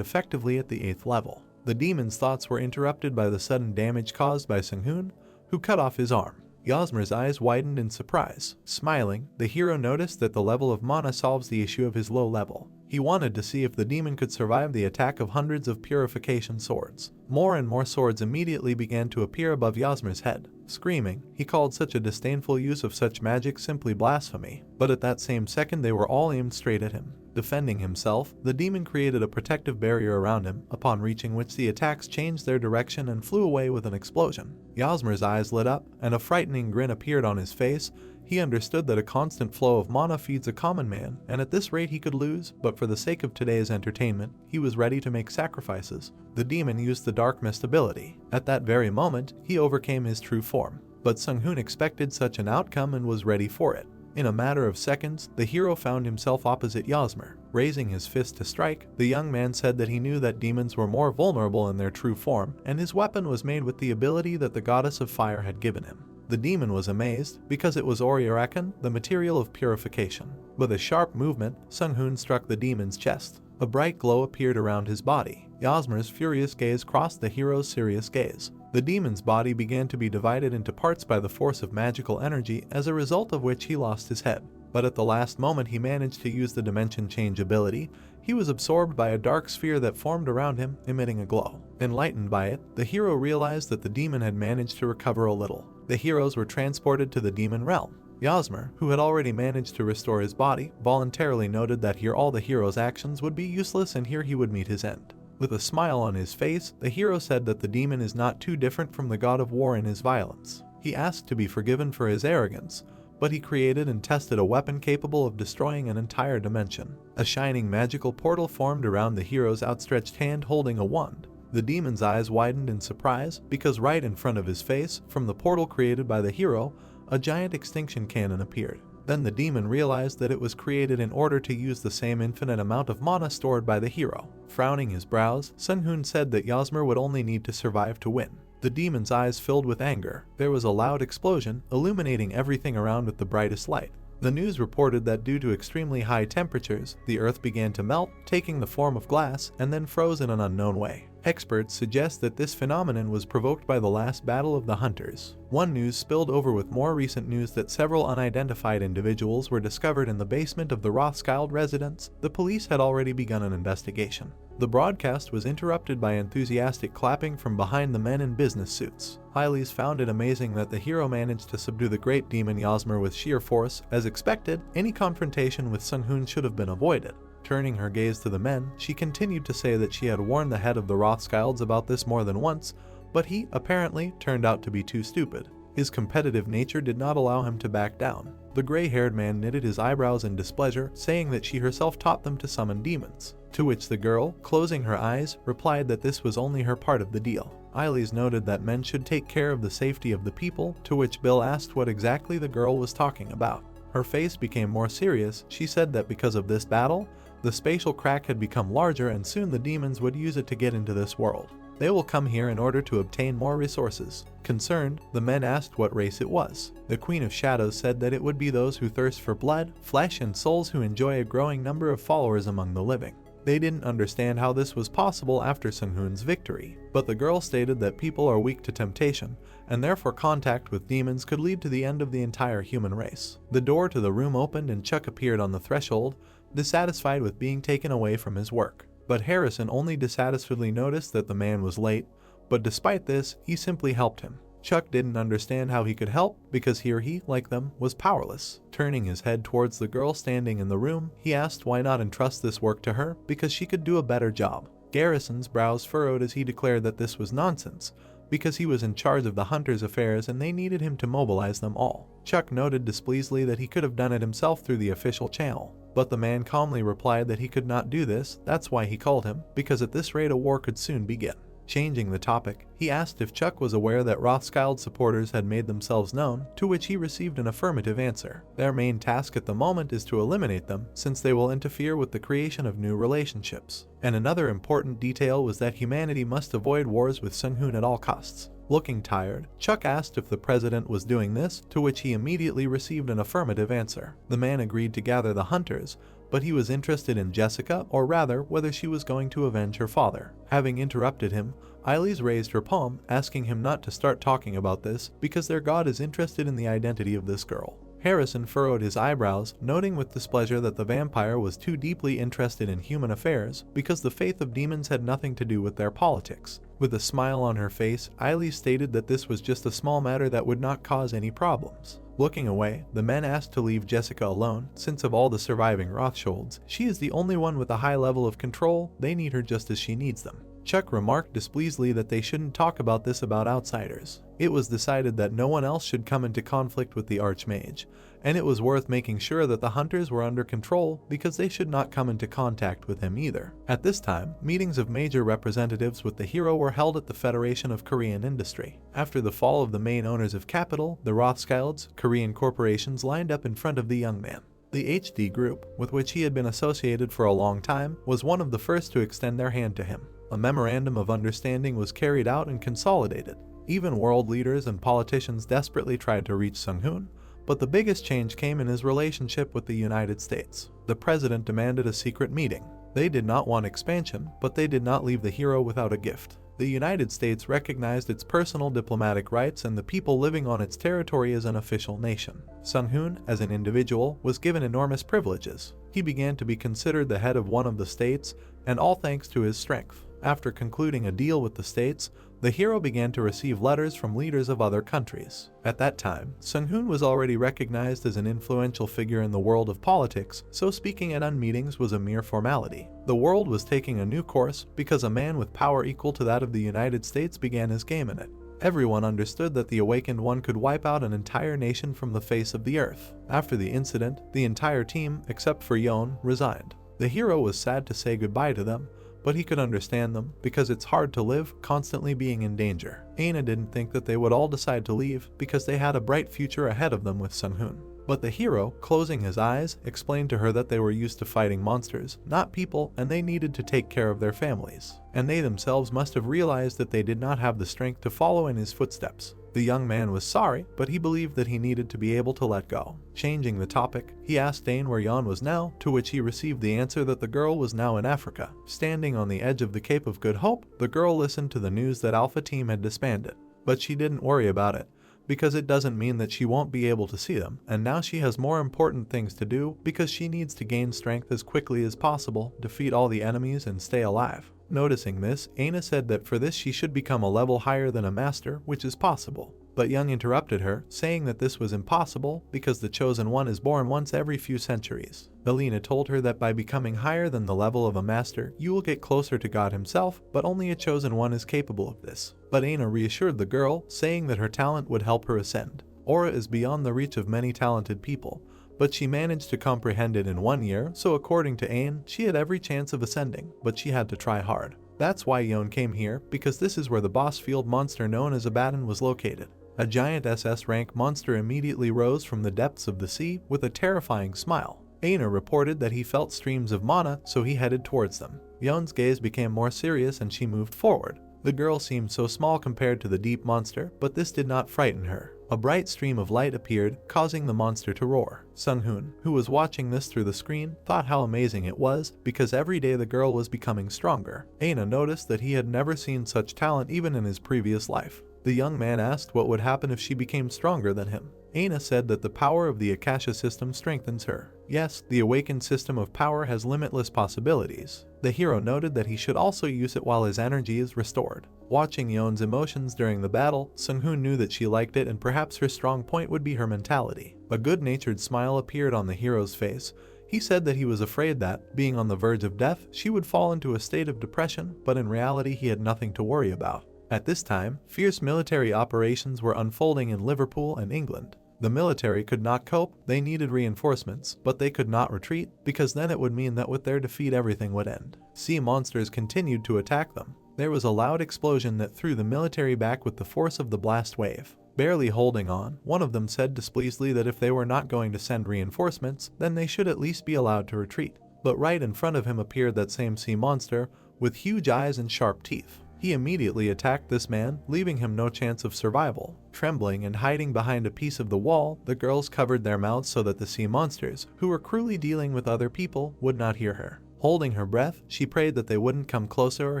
Speaker 1: effectively at the 8th level. The demon's thoughts were interrupted by the sudden damage caused by Sunghoon, who cut off his arm. Yasmer's eyes widened in surprise. Smiling, the hero noticed that the level of mana solves the issue of his low level. He wanted to see if the demon could survive the attack of hundreds of purification swords. More and more swords immediately began to appear above Yasmer's head. Screaming, he called such a disdainful use of such magic simply blasphemy, but at that same second they were all aimed straight at him. Defending himself, the demon created a protective barrier around him, upon reaching which the attacks changed their direction and flew away with an explosion. Yasmer's eyes lit up, and a frightening grin appeared on his face. He understood that a constant flow of mana feeds a common man, and at this rate he could lose, but for the sake of today's entertainment, he was ready to make sacrifices. The demon used the Dark Mist ability. At that very moment, he overcame his true form. But Sung-hoon expected such an outcome and was ready for it. In a matter of seconds, the hero found himself opposite Yasmer. Raising his fist to strike, the young man said that he knew that demons were more vulnerable in their true form, and his weapon was made with the ability that the goddess of fire had given him. The demon was amazed, because it was Oriorakan, the material of purification. With a sharp movement, Sung-hoon struck the demon's chest. A bright glow appeared around his body. Yasmer's furious gaze crossed the hero's serious gaze. The demon's body began to be divided into parts by the force of magical energy, as a result of which he lost his head. But at the last moment he managed to use the dimension change ability. He was absorbed by a dark sphere that formed around him, emitting a glow. Enlightened by it, the hero realized that the demon had managed to recover a little. The heroes were transported to the demon realm. Yasmer, who had already managed to restore his body, voluntarily noted that here all the hero's actions would be useless and here he would meet his end. With a smile on his face, the hero said that the demon is not too different from the god of war in his violence. He asked to be forgiven for his arrogance, but he created and tested a weapon capable of destroying an entire dimension. A shining magical portal formed around the hero's outstretched hand holding a wand. The demon's eyes widened in surprise, because right in front of his face, from the portal created by the hero, a giant extinction cannon appeared. Then the demon realized that it was created in order to use the same infinite amount of mana stored by the hero. Frowning his brows, Sung-hoon said that Yasmer would only need to survive to win. The demon's eyes filled with anger. There was a loud explosion, illuminating everything around with the brightest light. The news reported that due to extremely high temperatures, the earth began to melt, taking the form of glass, and then froze in an unknown way. Experts suggest that this phenomenon was provoked by the last battle of the hunters. One news spilled over with more recent news that several unidentified individuals were discovered in the basement of the Rothschild residence. The police had already begun an investigation. The broadcast was interrupted by enthusiastic clapping from behind the men in business suits. Hyles found it amazing that the hero managed to subdue the great demon Yasmer with sheer force. As expected, any confrontation with Sung-hoon should have been avoided. Turning her gaze to the men, she continued to say that she had warned the head of the Rothschilds about this more than once, but he, apparently, turned out to be too stupid. His competitive nature did not allow him to back down. The gray-haired man knitted his eyebrows in displeasure, saying that she herself taught them to summon demons. To which the girl, closing her eyes, replied that this was only her part of the deal. Hyles noted that men should take care of the safety of the people, to which Bill asked what exactly the girl was talking about. Her face became more serious. She said that because of this battle, the spatial crack had become larger and soon the demons would use it to get into this world. They will come here in order to obtain more resources. Concerned, the men asked what race it was. The Queen of Shadows said that it would be those who thirst for blood, flesh, and souls who enjoy a growing number of followers among the living. They didn't understand how this was possible after Sung-hoon's victory, but the girl stated that people are weak to temptation, and therefore contact with demons could lead to the end of the entire human race. The door to the room opened and Chuck appeared on the threshold, dissatisfied with being taken away from his work. But Harrison only dissatisfiedly noticed that the man was late, but despite this, he simply helped him. Chuck didn't understand how he could help, because here he, like them, was powerless. Turning his head towards the girl standing in the room, he asked why not entrust this work to her, because she could do a better job. Garrison's brows furrowed as he declared that this was nonsense, because he was in charge of the hunters' affairs and they needed him to mobilize them all. Chuck noted displeasedly that he could have done it himself through the official channel. But the man calmly replied that he could not do this. That's why he called him, because at this rate a war could soon begin. Changing the topic, he asked if Chuck was aware that Rothschild supporters had made themselves known, to which he received an affirmative answer. Their main task at the moment is to eliminate them, since they will interfere with the creation of new relationships. And another important detail was that humanity must avoid wars with Sung-hoon at all costs. Looking tired, Chuck asked if the president was doing this, to which he immediately received an affirmative answer. The man agreed to gather the hunters, but he was interested in Jessica, or rather, whether she was going to avenge her father. Having interrupted him, Hyles raised her palm, asking him not to start talking about this, because their god is interested in the identity of this girl. Harrison furrowed his eyebrows, noting with displeasure that the vampire was too deeply interested in human affairs, because the faith of demons had nothing to do with their politics. With a smile on her face, Eileen stated that this was just a small matter that would not cause any problems. Looking away, the men asked to leave Jessica alone, since of all the surviving Rothschilds, she is the only one with a high level of control. They need her just as she needs them. Chuck remarked displeasedly that they shouldn't talk about this about outsiders. It was decided that no one else should come into conflict with the Archmage, and it was worth making sure that the hunters were under control because they should not come into contact with him either. At this time, meetings of major representatives with the hero were held at the Federation of Korean Industry. After the fall of the main owners of capital, the Rothschilds, Korean corporations lined up in front of the young man. The HD group, with which he had been associated for a long time, was one of the first to extend their hand to him. A memorandum of understanding was carried out and consolidated. Even world leaders and politicians desperately tried to reach Sung-hoon, but the biggest change came in his relationship with the United States. The president demanded a secret meeting. They did not want expansion, but they did not leave the hero without a gift. The United States recognized its personal diplomatic rights and the people living on its territory as an official nation. Sung-hoon, as an individual, was given enormous privileges. He began to be considered the head of one of the states, and all thanks to his strength. After concluding a deal with the states, the hero began to receive letters from leaders of other countries. At that time, Sung-hoon was already recognized as an influential figure in the world of politics, so speaking at meetings was a mere formality. The world was taking a new course because a man with power equal to that of the United States began his game in it. Everyone understood that the Awakened One could wipe out an entire nation from the face of the earth. After the incident, the entire team, except for Yeon, resigned. The hero was sad to say goodbye to them, but he could understand them because it's hard to live constantly being in danger. Aina didn't think that they would all decide to leave because they had a bright future ahead of them with Sung-hoon. But the hero, closing his eyes, explained to her that they were used to fighting monsters, not people, and they needed to take care of their families. And they themselves must have realized that they did not have the strength to follow in his footsteps. The young man was sorry, but he believed that he needed to be able to let go. Changing the topic, he asked Dane where Yeon was now, to which he received the answer that the girl was now in Africa. Standing on the edge of the Cape of Good Hope, the girl listened to the news that Alpha Team had disbanded. But she didn't worry about it, because it doesn't mean that she won't be able to see them, and now she has more important things to do because she needs to gain strength as quickly as possible, defeat all the enemies, and stay alive. Noticing this, Aina said that for this she should become a level higher than a master, which is possible. But Young interrupted her, saying that this was impossible because the Chosen One is born once every few centuries. Belina told her that by becoming higher than the level of a master, you will get closer to God himself, but only a Chosen One is capable of this. But Aina reassured the girl, saying that her talent would help her ascend. Aura is beyond the reach of many talented people, but she managed to comprehend it in 1 year, so according to Ain, she had every chance of ascending, but she had to try hard. That's why Yeon came here, because this is where the boss field monster known as Abaddon was located. A giant SS rank monster immediately rose from the depths of the sea with a terrifying smile. Aina reported that he felt streams of mana, so he headed towards them. Yeon's gaze became more serious and she moved forward. The girl seemed so small compared to the deep monster, but this did not frighten her. A bright stream of light appeared, causing the monster to roar. Sung-hoon, who was watching this through the screen, thought how amazing it was, because every day the girl was becoming stronger. Aina noticed that he had never seen such talent even in his previous life. The young man asked what would happen if she became stronger than him. Aina said that the power of the Akasha system strengthens her. Yes, the awakened system of power has limitless possibilities. The hero noted that he should also use it while his energy is restored. Watching Yeon's emotions during the battle, Sung-hoon knew that she liked it and perhaps her strong point would be her mentality. A good-natured smile appeared on the hero's face. He said that he was afraid that, being on the verge of death, she would fall into a state of depression, but in reality he had nothing to worry about. At this time, fierce military operations were unfolding in Liverpool and England. The military could not cope, they needed reinforcements, but they could not retreat, because then it would mean that with their defeat everything would end. Sea monsters continued to attack them. There was a loud explosion that threw the military back with the force of the blast wave. Barely holding on, one of them said displeasedly that if they were not going to send reinforcements, then they should at least be allowed to retreat. But right in front of him appeared that same sea monster, with huge eyes and sharp teeth. He immediately attacked this man, leaving him no chance of survival. Trembling and hiding behind a piece of the wall, the girls covered their mouths so that the sea monsters, who were cruelly dealing with other people, would not hear her. Holding her breath, she prayed that they wouldn't come closer or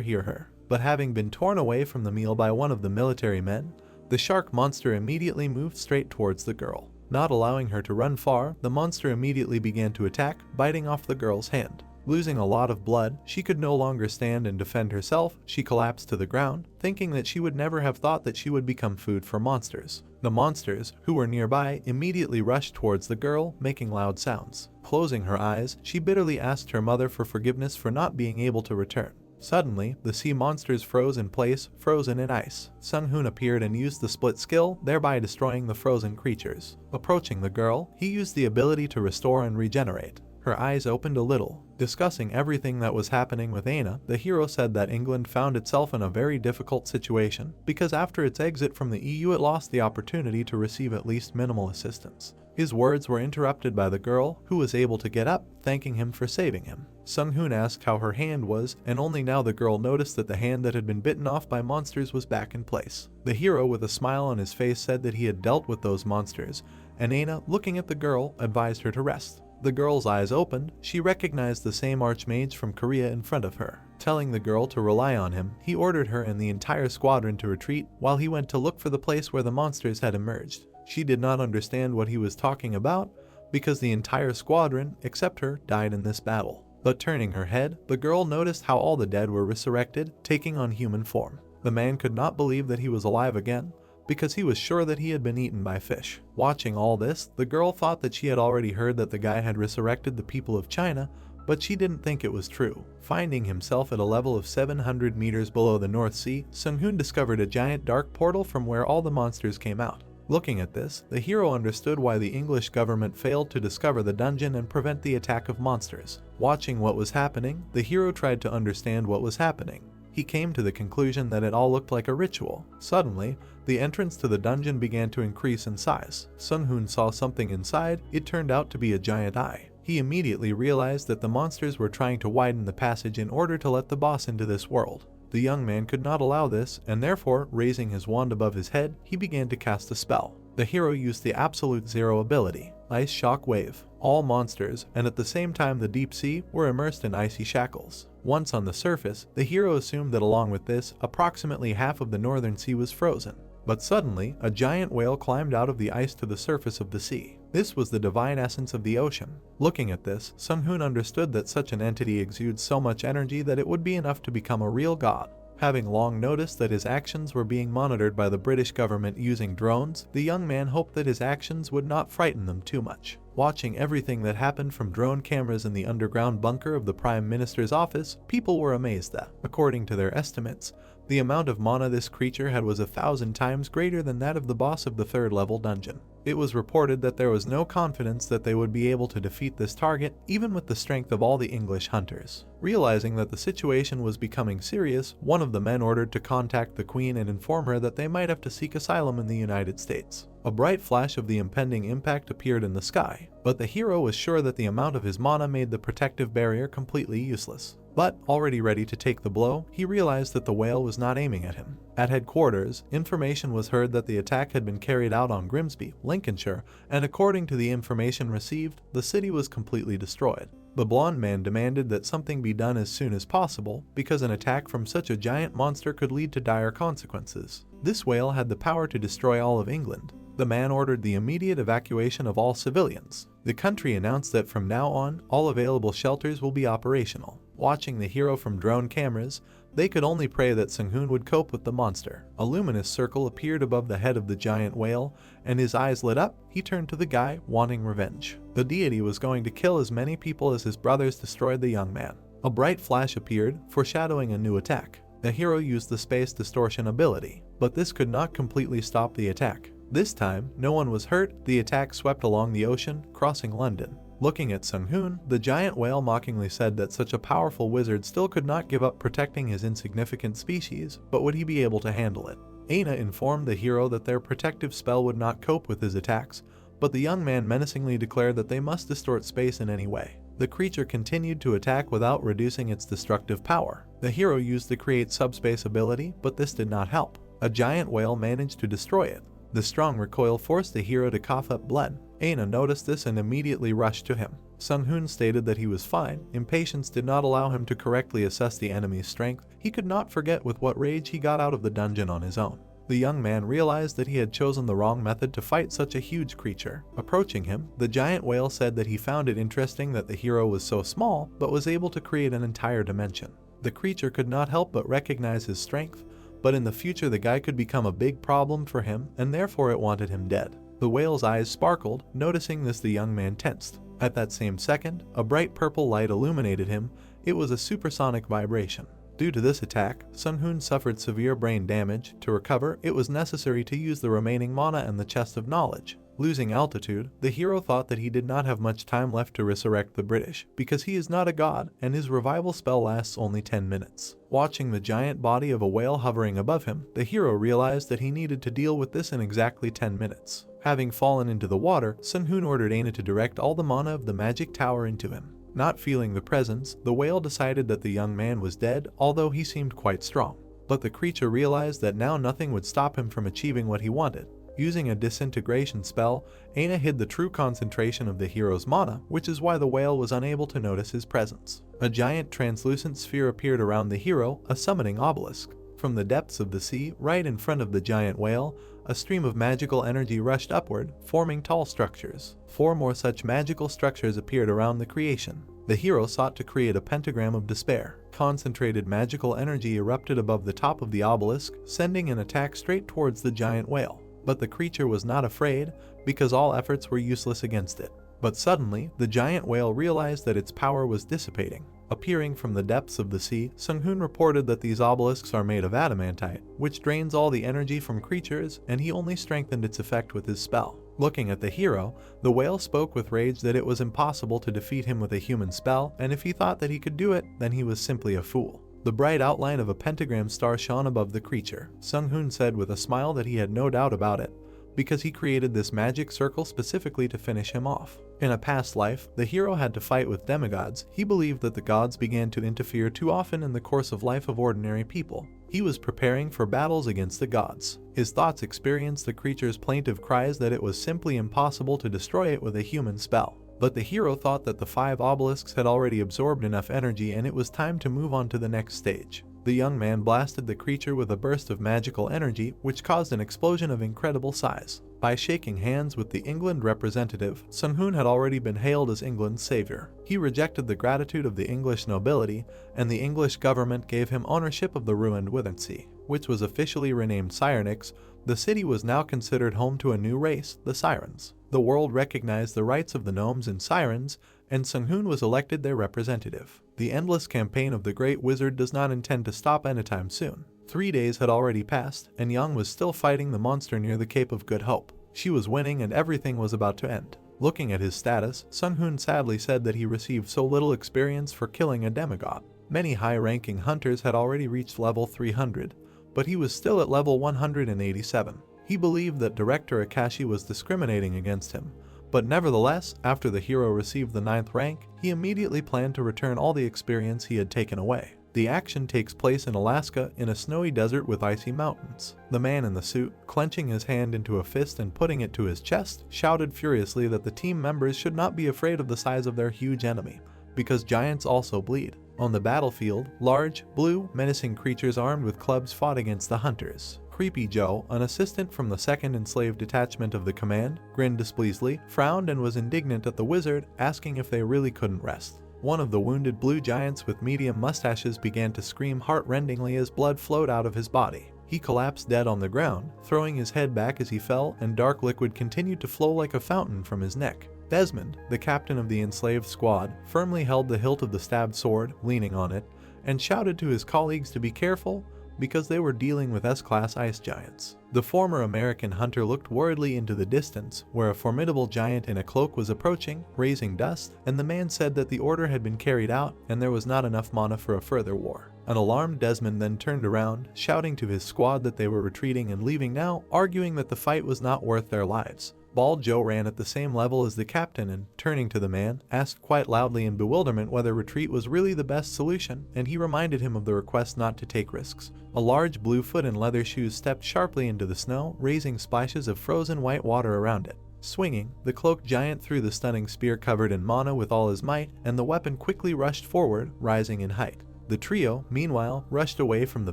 Speaker 1: hear her. But having been torn away from the meal by one of the military men, the shark monster immediately moved straight towards the girl. Not allowing her to run far, the monster immediately began to attack, biting off the girl's hand. Losing a lot of blood, she could no longer stand and defend herself. She collapsed to the ground, thinking that she would never have thought that she would become food for monsters. The monsters, who were nearby, immediately rushed towards the girl, making loud sounds. Closing her eyes, she bitterly asked her mother for forgiveness for not being able to return. Suddenly, the sea monsters froze in place, frozen in ice. Sung-hoon appeared and used the split skill, thereby destroying the frozen creatures. Approaching the girl, he used the ability to restore and regenerate. Her eyes opened a little. Discussing everything that was happening with Aina, the hero said that England found itself in a very difficult situation because after its exit from the EU it lost the opportunity to receive at least minimal assistance. His words were interrupted by the girl, who was able to get up, thanking him for saving him. Sung-hoon asked how her hand was, and only now the girl noticed that the hand that had been bitten off by monsters was back in place. The hero, with a smile on his face, said that he had dealt with those monsters, and Aina, looking at the girl, advised her to rest. The girl's eyes opened. She recognized the same archmage from Korea in front of her. Telling the girl to rely on him, he ordered her and the entire squadron to retreat while he went to look for the place where the monsters had emerged. She did not understand what he was talking about because the entire squadron, except her, died in this battle. But turning her head, the girl noticed how all the dead were resurrected, taking on human form. The man could not believe that he was alive again, because he was sure that he had been eaten by fish. Watching all this, the girl thought that she had already heard that the guy had resurrected the people of China, but she didn't think it was true. Finding himself at a level of 700 meters below the North Sea, Sung-hoon discovered a giant dark portal from where all the monsters came out. Looking at this, the hero understood why the English government failed to discover the dungeon and prevent the attack of monsters. Watching what was happening, the hero tried to understand what was happening. He came to the conclusion that it all looked like a ritual. Suddenly, the entrance to the dungeon began to increase in size. Sung-hoon saw something inside. It turned out to be a giant eye. He immediately realized that the monsters were trying to widen the passage in order to let the boss into this world. The young man could not allow this, and therefore, raising his wand above his head, he began to cast a spell. The hero used the Absolute Zero ability, Ice Shock Wave. All monsters, and at the same time the deep sea, were immersed in icy shackles. Once on the surface, the hero assumed that along with this, approximately half of the northern sea was frozen. But suddenly, a giant whale climbed out of the ice to the surface of the sea. This was the divine essence of the ocean. Looking at this, Sung-hoon understood that such an entity exudes so much energy that it would be enough to become a real god. Having long noticed that his actions were being monitored by the British government using drones, the young man hoped that his actions would not frighten them too much. Watching everything that happened from drone cameras in the underground bunker of the Prime Minister's office, people were amazed that, according to their estimates, the amount of mana this creature had was 1,000 times greater than that of the boss of the third level dungeon. It was reported that there was no confidence that they would be able to defeat this target, even with the strength of all the English hunters. Realizing that the situation was becoming serious, one of the men ordered to contact the Queen and inform her that they might have to seek asylum in the United States. A bright flash of the impending impact appeared in the sky, but the hero was sure that the amount of his mana made the protective barrier completely useless. But, already ready to take the blow, he realized that the whale was not aiming at him. At headquarters, information was heard that the attack had been carried out on Grimsby, Lincolnshire, and according to the information received, the city was completely destroyed. The blonde man demanded that something be done as soon as possible, because an attack from such a giant monster could lead to dire consequences. This whale had the power to destroy all of England. The man ordered the immediate evacuation of all civilians. The country announced that from now on, all available shelters will be operational. Watching the hero from drone cameras, they could only pray that Sung-hoon would cope with the monster. A luminous circle appeared above the head of the giant whale, and his eyes lit up. He turned to the guy, wanting revenge. The deity was going to kill as many people as his brothers destroyed the young man. A bright flash appeared, foreshadowing a new attack. The hero used the space distortion ability, but this could not completely stop the attack. This time, no one was hurt. The attack swept along the ocean, crossing London. Looking at Sung-hoon, the giant whale mockingly said that such a powerful wizard still could not give up protecting his insignificant species, but would he be able to handle it? Aina informed the hero that their protective spell would not cope with his attacks, but the young man menacingly declared that they must distort space in any way. The creature continued to attack without reducing its destructive power. The hero used the Create Subspace ability, but this did not help. A giant whale managed to destroy it. The strong recoil forced the hero to cough up blood. Aina noticed this and immediately rushed to him. Sung-hoon stated that he was fine. Impatience did not allow him to correctly assess the enemy's strength. He could not forget with what rage he got out of the dungeon on his own. The young man realized that he had chosen the wrong method to fight such a huge creature. Approaching him, the giant whale said that he found it interesting that the hero was so small, but was able to create an entire dimension. The creature could not help but recognize his strength, but in the future the guy could become a big problem for him, and therefore it wanted him dead. The whale's eyes sparkled. Noticing this, the young man tensed. At that same second, a bright purple light illuminated him. It was a supersonic vibration. Due to this attack, Sun-hoon suffered severe brain damage. To recover, it was necessary to use the remaining mana and the chest of knowledge. Losing altitude, the hero thought that he did not have much time left to resurrect the British, because he is not a god, and his revival spell lasts only 10 minutes. Watching the giant body of a whale hovering above him, the hero realized that he needed to deal with this in exactly 10 minutes. Having fallen into the water, Sun-hoon ordered Aina to direct all the mana of the magic tower into him. Not feeling the presence, the whale decided that the young man was dead, although he seemed quite strong. But the creature realized that now nothing would stop him from achieving what he wanted. Using a disintegration spell, Aina hid the true concentration of the hero's mana, which is why the whale was unable to notice his presence. A giant translucent sphere appeared around the hero, a summoning obelisk. From the depths of the sea, right in front of the giant whale, a stream of magical energy rushed upward, forming tall structures. 4 more such magical structures appeared around the creation. The hero sought to create a pentagram of despair. Concentrated magical energy erupted above the top of the obelisk, sending an attack straight towards the giant whale. But the creature was not afraid, because all efforts were useless against it. But suddenly, the giant whale realized that its power was dissipating. Appearing from the depths of the sea, Sun-hoon reported that these obelisks are made of adamantite, which drains all the energy from creatures, and he only strengthened its effect with his spell. Looking at the hero, the whale spoke with rage that it was impossible to defeat him with a human spell, and if he thought that he could do it, then he was simply a fool. The bright outline of a pentagram star shone above the creature. Sun-hoon said with a smile that he had no doubt about it, because he created this magic circle specifically to finish him off. In a past life, the hero had to fight with demigods. He believed that the gods began to interfere too often in the course of life of ordinary people. He was preparing for battles against the gods. His thoughts experienced the creature's plaintive cries that it was simply impossible to destroy it with a human spell. But the hero thought that the 5 obelisks had already absorbed enough energy and it was time to move on to the next stage. The young man blasted the creature with a burst of magical energy, which caused an explosion of incredible size. By shaking hands with the England representative, Sun-hoon had already been hailed as England's savior. He rejected the gratitude of the English nobility, and the English government gave him ownership of the ruined Withensea, which was officially renamed Cyrenix. The city was now considered home to a new race, the Sirens. The world recognized the rights of the gnomes and sirens, and Sun-hoon was elected their representative. The endless campaign of the Great Wizard does not intend to stop anytime soon. 3 days had already passed, and Young was still fighting the monster near the Cape of Good Hope. She was winning and everything was about to end. Looking at his status, Sun-hoon sadly said that he received so little experience for killing a demigod. Many high-ranking hunters had already reached level 300, but he was still at level 187. He believed that Director Akashi was discriminating against him, but nevertheless, after the hero received the 9th rank, he immediately planned to return all the experience he had taken away. The action takes place in Alaska in a snowy desert with icy mountains. The man in the suit, clenching his hand into a fist and putting it to his chest, shouted furiously that the team members should not be afraid of the size of their huge enemy, because giants also bleed. On the battlefield, large, blue, menacing creatures armed with clubs fought against the hunters. Creepy Joe, an assistant from the 2nd Enslaved Detachment of the command, grinned displeasantly, frowned and was indignant at the wizard, asking if they really couldn't rest. One of the wounded blue giants with medium mustaches began to scream heart-rendingly as blood flowed out of his body. He collapsed dead on the ground, throwing his head back as he fell, and dark liquid continued to flow like a fountain from his neck. Desmond, the captain of the enslaved squad, firmly held the hilt of the stabbed sword, leaning on it, and shouted to his colleagues to be careful, because they were dealing with S-class ice giants. The former American hunter looked worriedly into the distance, where a formidable giant in a cloak was approaching, raising dust, and the man said that the order had been carried out and there was not enough mana for a further war. An alarmed Desmond then turned around, shouting to his squad that they were retreating and leaving now, arguing that the fight was not worth their lives. Bald Joe ran at the same level as the captain and, turning to the man, asked quite loudly in bewilderment whether retreat was really the best solution, and he reminded him of the request not to take risks. A large blue foot in leather shoes stepped sharply into the snow, raising splashes of frozen white water around it. Swinging, the cloaked giant threw the stunning spear covered in mana with all his might, and the weapon quickly rushed forward, rising in height. The trio, meanwhile, rushed away from the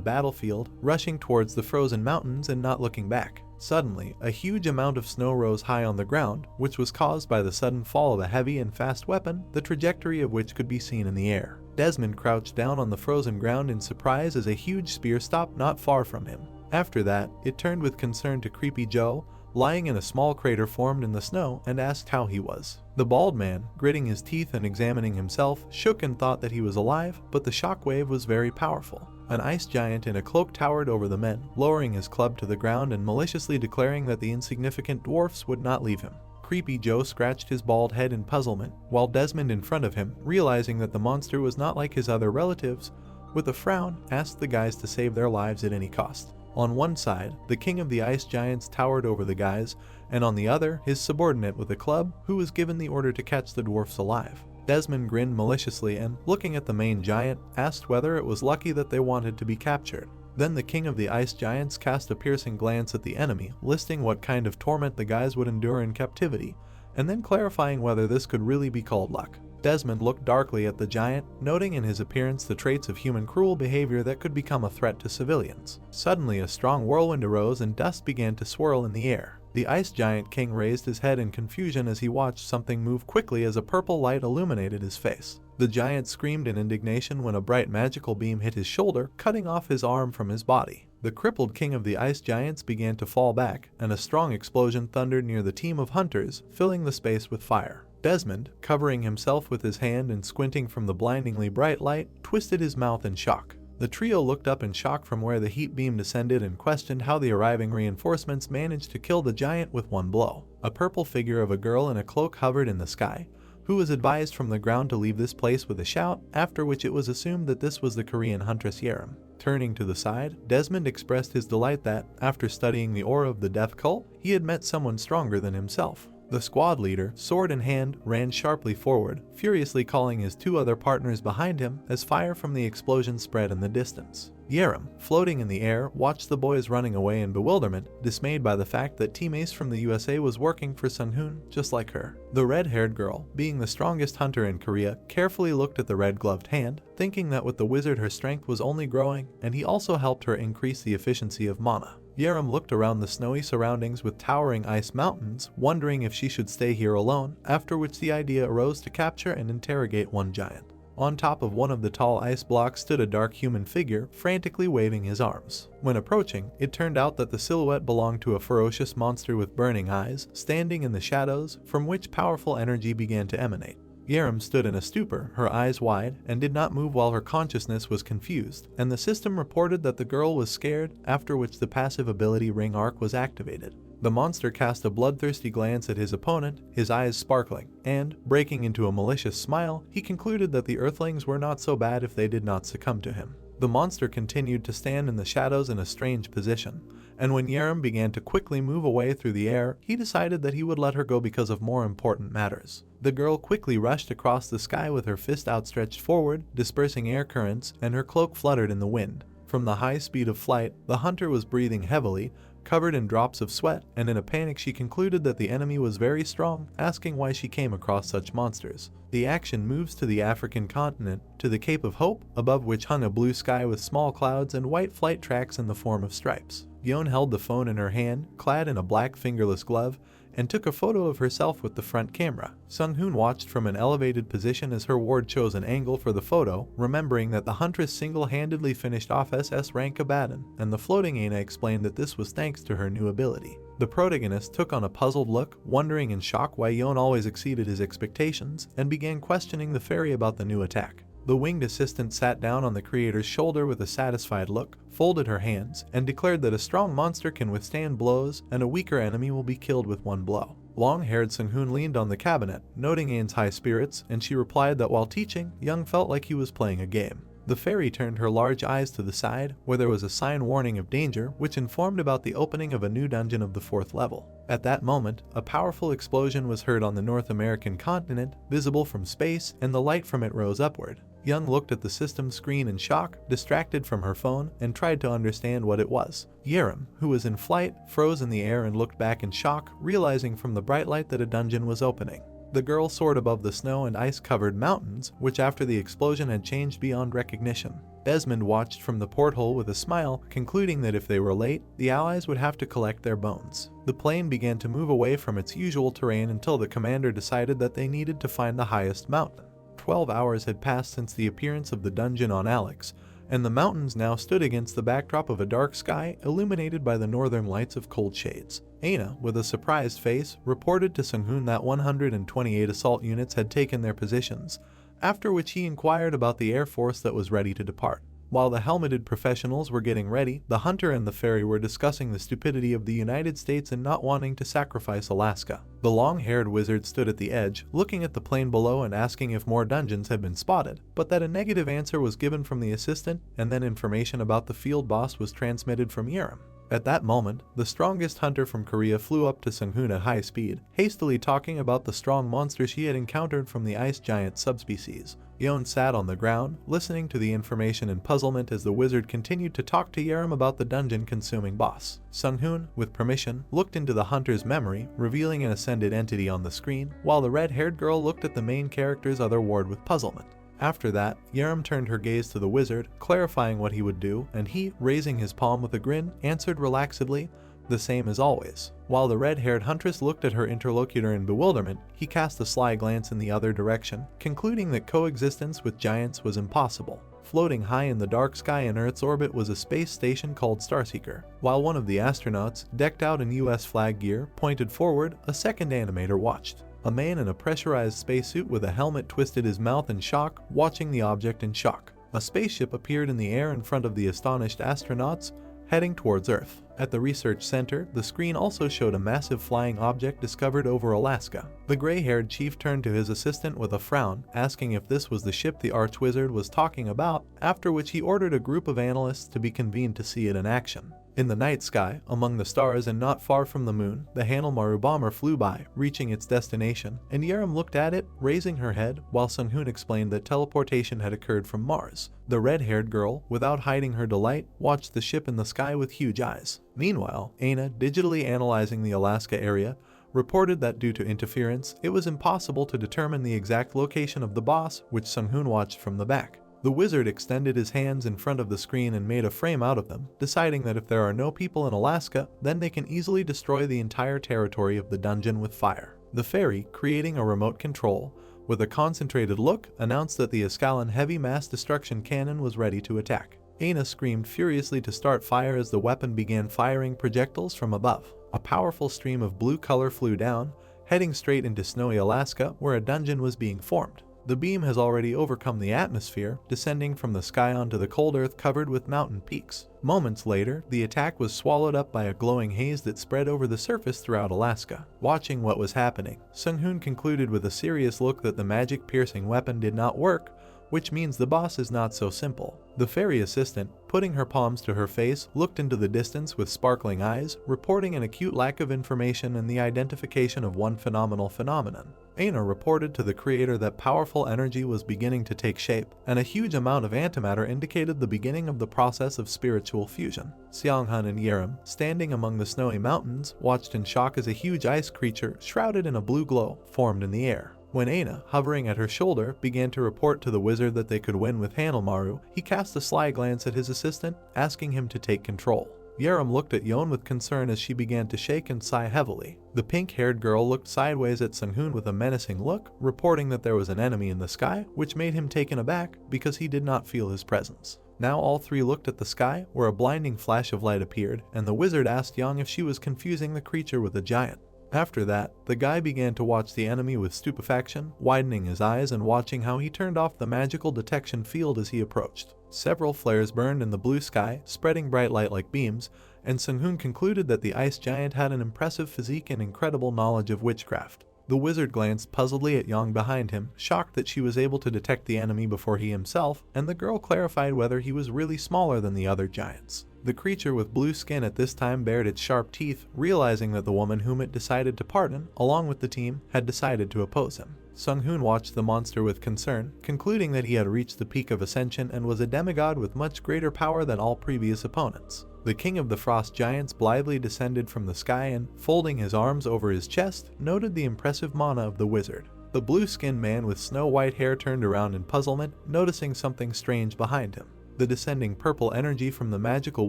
Speaker 1: battlefield, rushing towards the frozen mountains and not looking back. Suddenly, a huge amount of snow rose high on the ground, which was caused by the sudden fall of a heavy and fast weapon, the trajectory of which could be seen in the air. Desmond crouched down on the frozen ground in surprise as a huge spear stopped not far from him. After that, it turned with concern to Creepy Joe, lying in a small crater formed in the snow, and asked how he was. The bald man, gritting his teeth and examining himself, shook and thought that he was alive, but the shockwave was very powerful. An ice giant in a cloak towered over the men, lowering his club to the ground and maliciously declaring that the insignificant dwarfs would not leave him. Creepy Joe scratched his bald head in puzzlement, while Desmond in front of him, realizing that the monster was not like his other relatives, with a frown, asked the guys to save their lives at any cost. On one side, the king of the ice giants towered over the guys, and on the other, his subordinate with a club, who was given the order to catch the dwarfs alive. Desmond grinned maliciously and, looking at the main giant, asked whether it was lucky that they wanted to be captured. Then the king of the ice giants cast a piercing glance at the enemy, listing what kind of torment the guys would endure in captivity, and then clarifying whether this could really be called luck. Desmond looked darkly at the giant, noting in his appearance the traits of human cruel behavior that could become a threat to civilians. Suddenly a strong whirlwind arose and dust began to swirl in the air. The ice giant king raised his head in confusion as he watched something move quickly as a purple light illuminated his face. The giant screamed in indignation when a bright magical beam hit his shoulder, cutting off his arm from his body. The crippled king of the ice giants began to fall back, and a strong explosion thundered near the team of hunters, filling the space with fire. Desmond, covering himself with his hand and squinting from the blindingly bright light, twisted his mouth in shock. The trio looked up in shock from where the heat beam descended and questioned how the arriving reinforcements managed to kill the giant with one blow. A purple figure of a girl in a cloak hovered in the sky, who was advised from the ground to leave this place with a shout, after which it was assumed that this was the Korean huntress Yerim. Turning to the side, Desmond expressed his delight that, after studying the aura of the death cult, he had met someone stronger than himself. The squad leader, sword in hand, ran sharply forward, furiously calling his two other partners behind him as fire from the explosion spread in the distance. Yerim, floating in the air, watched the boys running away in bewilderment, dismayed by the fact that Team Ace from the USA was working for Sung-hoon, just like her. The red-haired girl, being the strongest hunter in Korea, carefully looked at the red-gloved hand, thinking that with the wizard her strength was only growing, and he also helped her increase the efficiency of mana. Yerim looked around the snowy surroundings with towering ice mountains, wondering if she should stay here alone, after which the idea arose to capture and interrogate one giant. On top of one of the tall ice blocks stood a dark human figure, frantically waving his arms. When approaching, it turned out that the silhouette belonged to a ferocious monster with burning eyes, standing in the shadows, from which powerful energy began to emanate. Yerim stood in a stupor, her eyes wide, and did not move while her consciousness was confused, and the system reported that the girl was scared, after which the passive ability Ring Arc was activated. The monster cast a bloodthirsty glance at his opponent, his eyes sparkling, and, breaking into a malicious smile, he concluded that the Earthlings were not so bad if they did not succumb to him. The monster continued to stand in the shadows in a strange position, and when Yerim began to quickly move away through the air, he decided that he would let her go because of more important matters. The girl quickly rushed across the sky with her fist outstretched forward, dispersing air currents, and her cloak fluttered in the wind. From the high speed of flight, the hunter was breathing heavily, covered in drops of sweat, and in a panic she concluded that the enemy was very strong, asking why she came across such monsters. The action moves to the African continent, to the Cape of Hope, above which hung a blue sky with small clouds and white flight tracks in the form of stripes. Yeon held the phone in her hand, clad in a black fingerless glove, and took a photo of herself with the front camera. Sung-hoon watched from an elevated position as her ward chose an angle for the photo, remembering that the huntress single-handedly finished off SS rank Abaddon, and the floating Aina explained that this was thanks to her new ability. The protagonist took on a puzzled look, wondering in shock why Yeon always exceeded his expectations, and began questioning the fairy about the new attack. The winged assistant sat down on the creator's shoulder with a satisfied look, folded her hands, and declared that a strong monster can withstand blows and a weaker enemy will be killed with one blow. Long-haired Sung-hoon leaned on the cabinet, noting Anne's high spirits, and she replied that while teaching, Young felt like he was playing a game. The fairy turned her large eyes to the side, where there was a sign warning of danger, which informed about the opening of a new dungeon of the 4th level. At that moment, a powerful explosion was heard on the North American continent, visible from space, and the light from it rose upward. Young looked at the system screen in shock, distracted from her phone, and tried to understand what it was. Yerim, who was in flight, froze in the air and looked back in shock, realizing from the bright light that a dungeon was opening. The girl soared above the snow and ice-covered mountains, which after the explosion had changed beyond recognition. Desmond watched from the porthole with a smile, concluding that if they were late, the Allies would have to collect their bones. The plane began to move away from its usual terrain until the commander decided that they needed to find the highest mountain. 12 hours had passed since the appearance of the dungeon on Alex, and the mountains now stood against the backdrop of a dark sky illuminated by the northern lights of cold shades. Aina, with a surprised face, reported to Sung-hoon that 128 assault units had taken their positions, after which he inquired about the air force that was ready to depart. While the helmeted professionals were getting ready, the hunter and the fairy were discussing the stupidity of the United States in not wanting to sacrifice Alaska. The long-haired wizard stood at the edge, looking at the plane below and asking if more dungeons had been spotted, but that a negative answer was given from the assistant, and then information about the field boss was transmitted from Yerim. At that moment, the strongest hunter from Korea flew up to Sung-hoon at high speed, hastily talking about the strong monster she had encountered from the ice giant subspecies. Yeon sat on the ground, listening to the information in puzzlement as the wizard continued to talk to Yerim about the dungeon-consuming boss. Sung-hoon, with permission, looked into the hunter's memory, revealing an ascended entity on the screen, while the red-haired girl looked at the main character's other ward with puzzlement. After that, Yerim turned her gaze to the wizard, clarifying what he would do, and he, raising his palm with a grin, answered relaxedly, "The same as always." While the red-haired huntress looked at her interlocutor in bewilderment, he cast a sly glance in the other direction, concluding that coexistence with giants was impossible. Floating high in the dark sky in Earth's orbit was a space station called Starseeker. While one of the astronauts, decked out in US flag gear, pointed forward, a second animator watched. A man in a pressurized spacesuit with a helmet twisted his mouth in shock, watching the object in shock. A spaceship appeared in the air in front of the astonished astronauts, heading towards Earth. At the research center, the screen also showed a massive flying object discovered over Alaska. The gray-haired chief turned to his assistant with a frown, asking if this was the ship the archwizard was talking about, after which he ordered a group of analysts to be convened to see it in action. In the night sky, among the stars and not far from the moon, the Hanelmaru bomber flew by, reaching its destination, and Yerim looked at it, raising her head, while Sung-hoon explained that teleportation had occurred from Mars. The red-haired girl, without hiding her delight, watched the ship in the sky with huge eyes. Meanwhile, Aina, digitally analyzing the Alaska area, reported that due to interference, it was impossible to determine the exact location of the boss, which Sung-hoon watched from the back. The wizard extended his hands in front of the screen and made a frame out of them, deciding that if there are no people in Alaska, then they can easily destroy the entire territory of the dungeon with fire. The fairy, creating a remote control, with a concentrated look, announced that the Askalan heavy mass destruction cannon was ready to attack. Aina screamed furiously to start fire as the weapon began firing projectiles from above. A powerful stream of blue color flew down, heading straight into snowy Alaska, where a dungeon was being formed. The beam has already overcome the atmosphere, descending from the sky onto the cold earth covered with mountain peaks. Moments later, the attack was swallowed up by a glowing haze that spread over the surface throughout Alaska. Watching what was happening, Sung-hoon concluded with a serious look that the magic-piercing weapon did not work, which means the boss is not so simple. The fairy assistant, putting her palms to her face, looked into the distance with sparkling eyes, reporting an acute lack of information and the identification of one phenomenal phenomenon. Aina reported to the creator that powerful energy was beginning to take shape, and a huge amount of antimatter indicated the beginning of the process of spiritual fusion. Seong-hun and Yerim, standing among the snowy mountains, watched in shock as a huge ice creature, shrouded in a blue glow, formed in the air. When Aina, hovering at her shoulder, began to report to the wizard that they could win with Hanelmaru, he cast a sly glance at his assistant, asking him to take control. Yerim looked at Yeon with concern as she began to shake and sigh heavily. The pink-haired girl looked sideways at Sung-hoon with a menacing look, reporting that there was an enemy in the sky, which made him taken aback because he did not feel his presence. Now all three looked at the sky, where a blinding flash of light appeared, and the wizard asked Yeon if she was confusing the creature with a giant. After that, the guy began to watch the enemy with stupefaction, widening his eyes and watching how he turned off the magical detection field as he approached. Several flares burned in the blue sky, spreading bright light like beams, and Sung-hoon concluded that the ice giant had an impressive physique and incredible knowledge of witchcraft. The wizard glanced puzzledly at Yeon behind him, shocked that she was able to detect the enemy before he himself, and the girl clarified whether he was really smaller than the other giants. The creature with blue skin at this time bared its sharp teeth, realizing that the woman whom it decided to pardon, along with the team, had decided to oppose him. Sung-hoon watched the monster with concern, concluding that he had reached the peak of ascension and was a demigod with much greater power than all previous opponents. The king of the frost giants blithely descended from the sky and, folding his arms over his chest, noted the impressive mana of the wizard. The blue-skinned man with snow-white hair turned around in puzzlement, noticing something strange behind him. The descending purple energy from the magical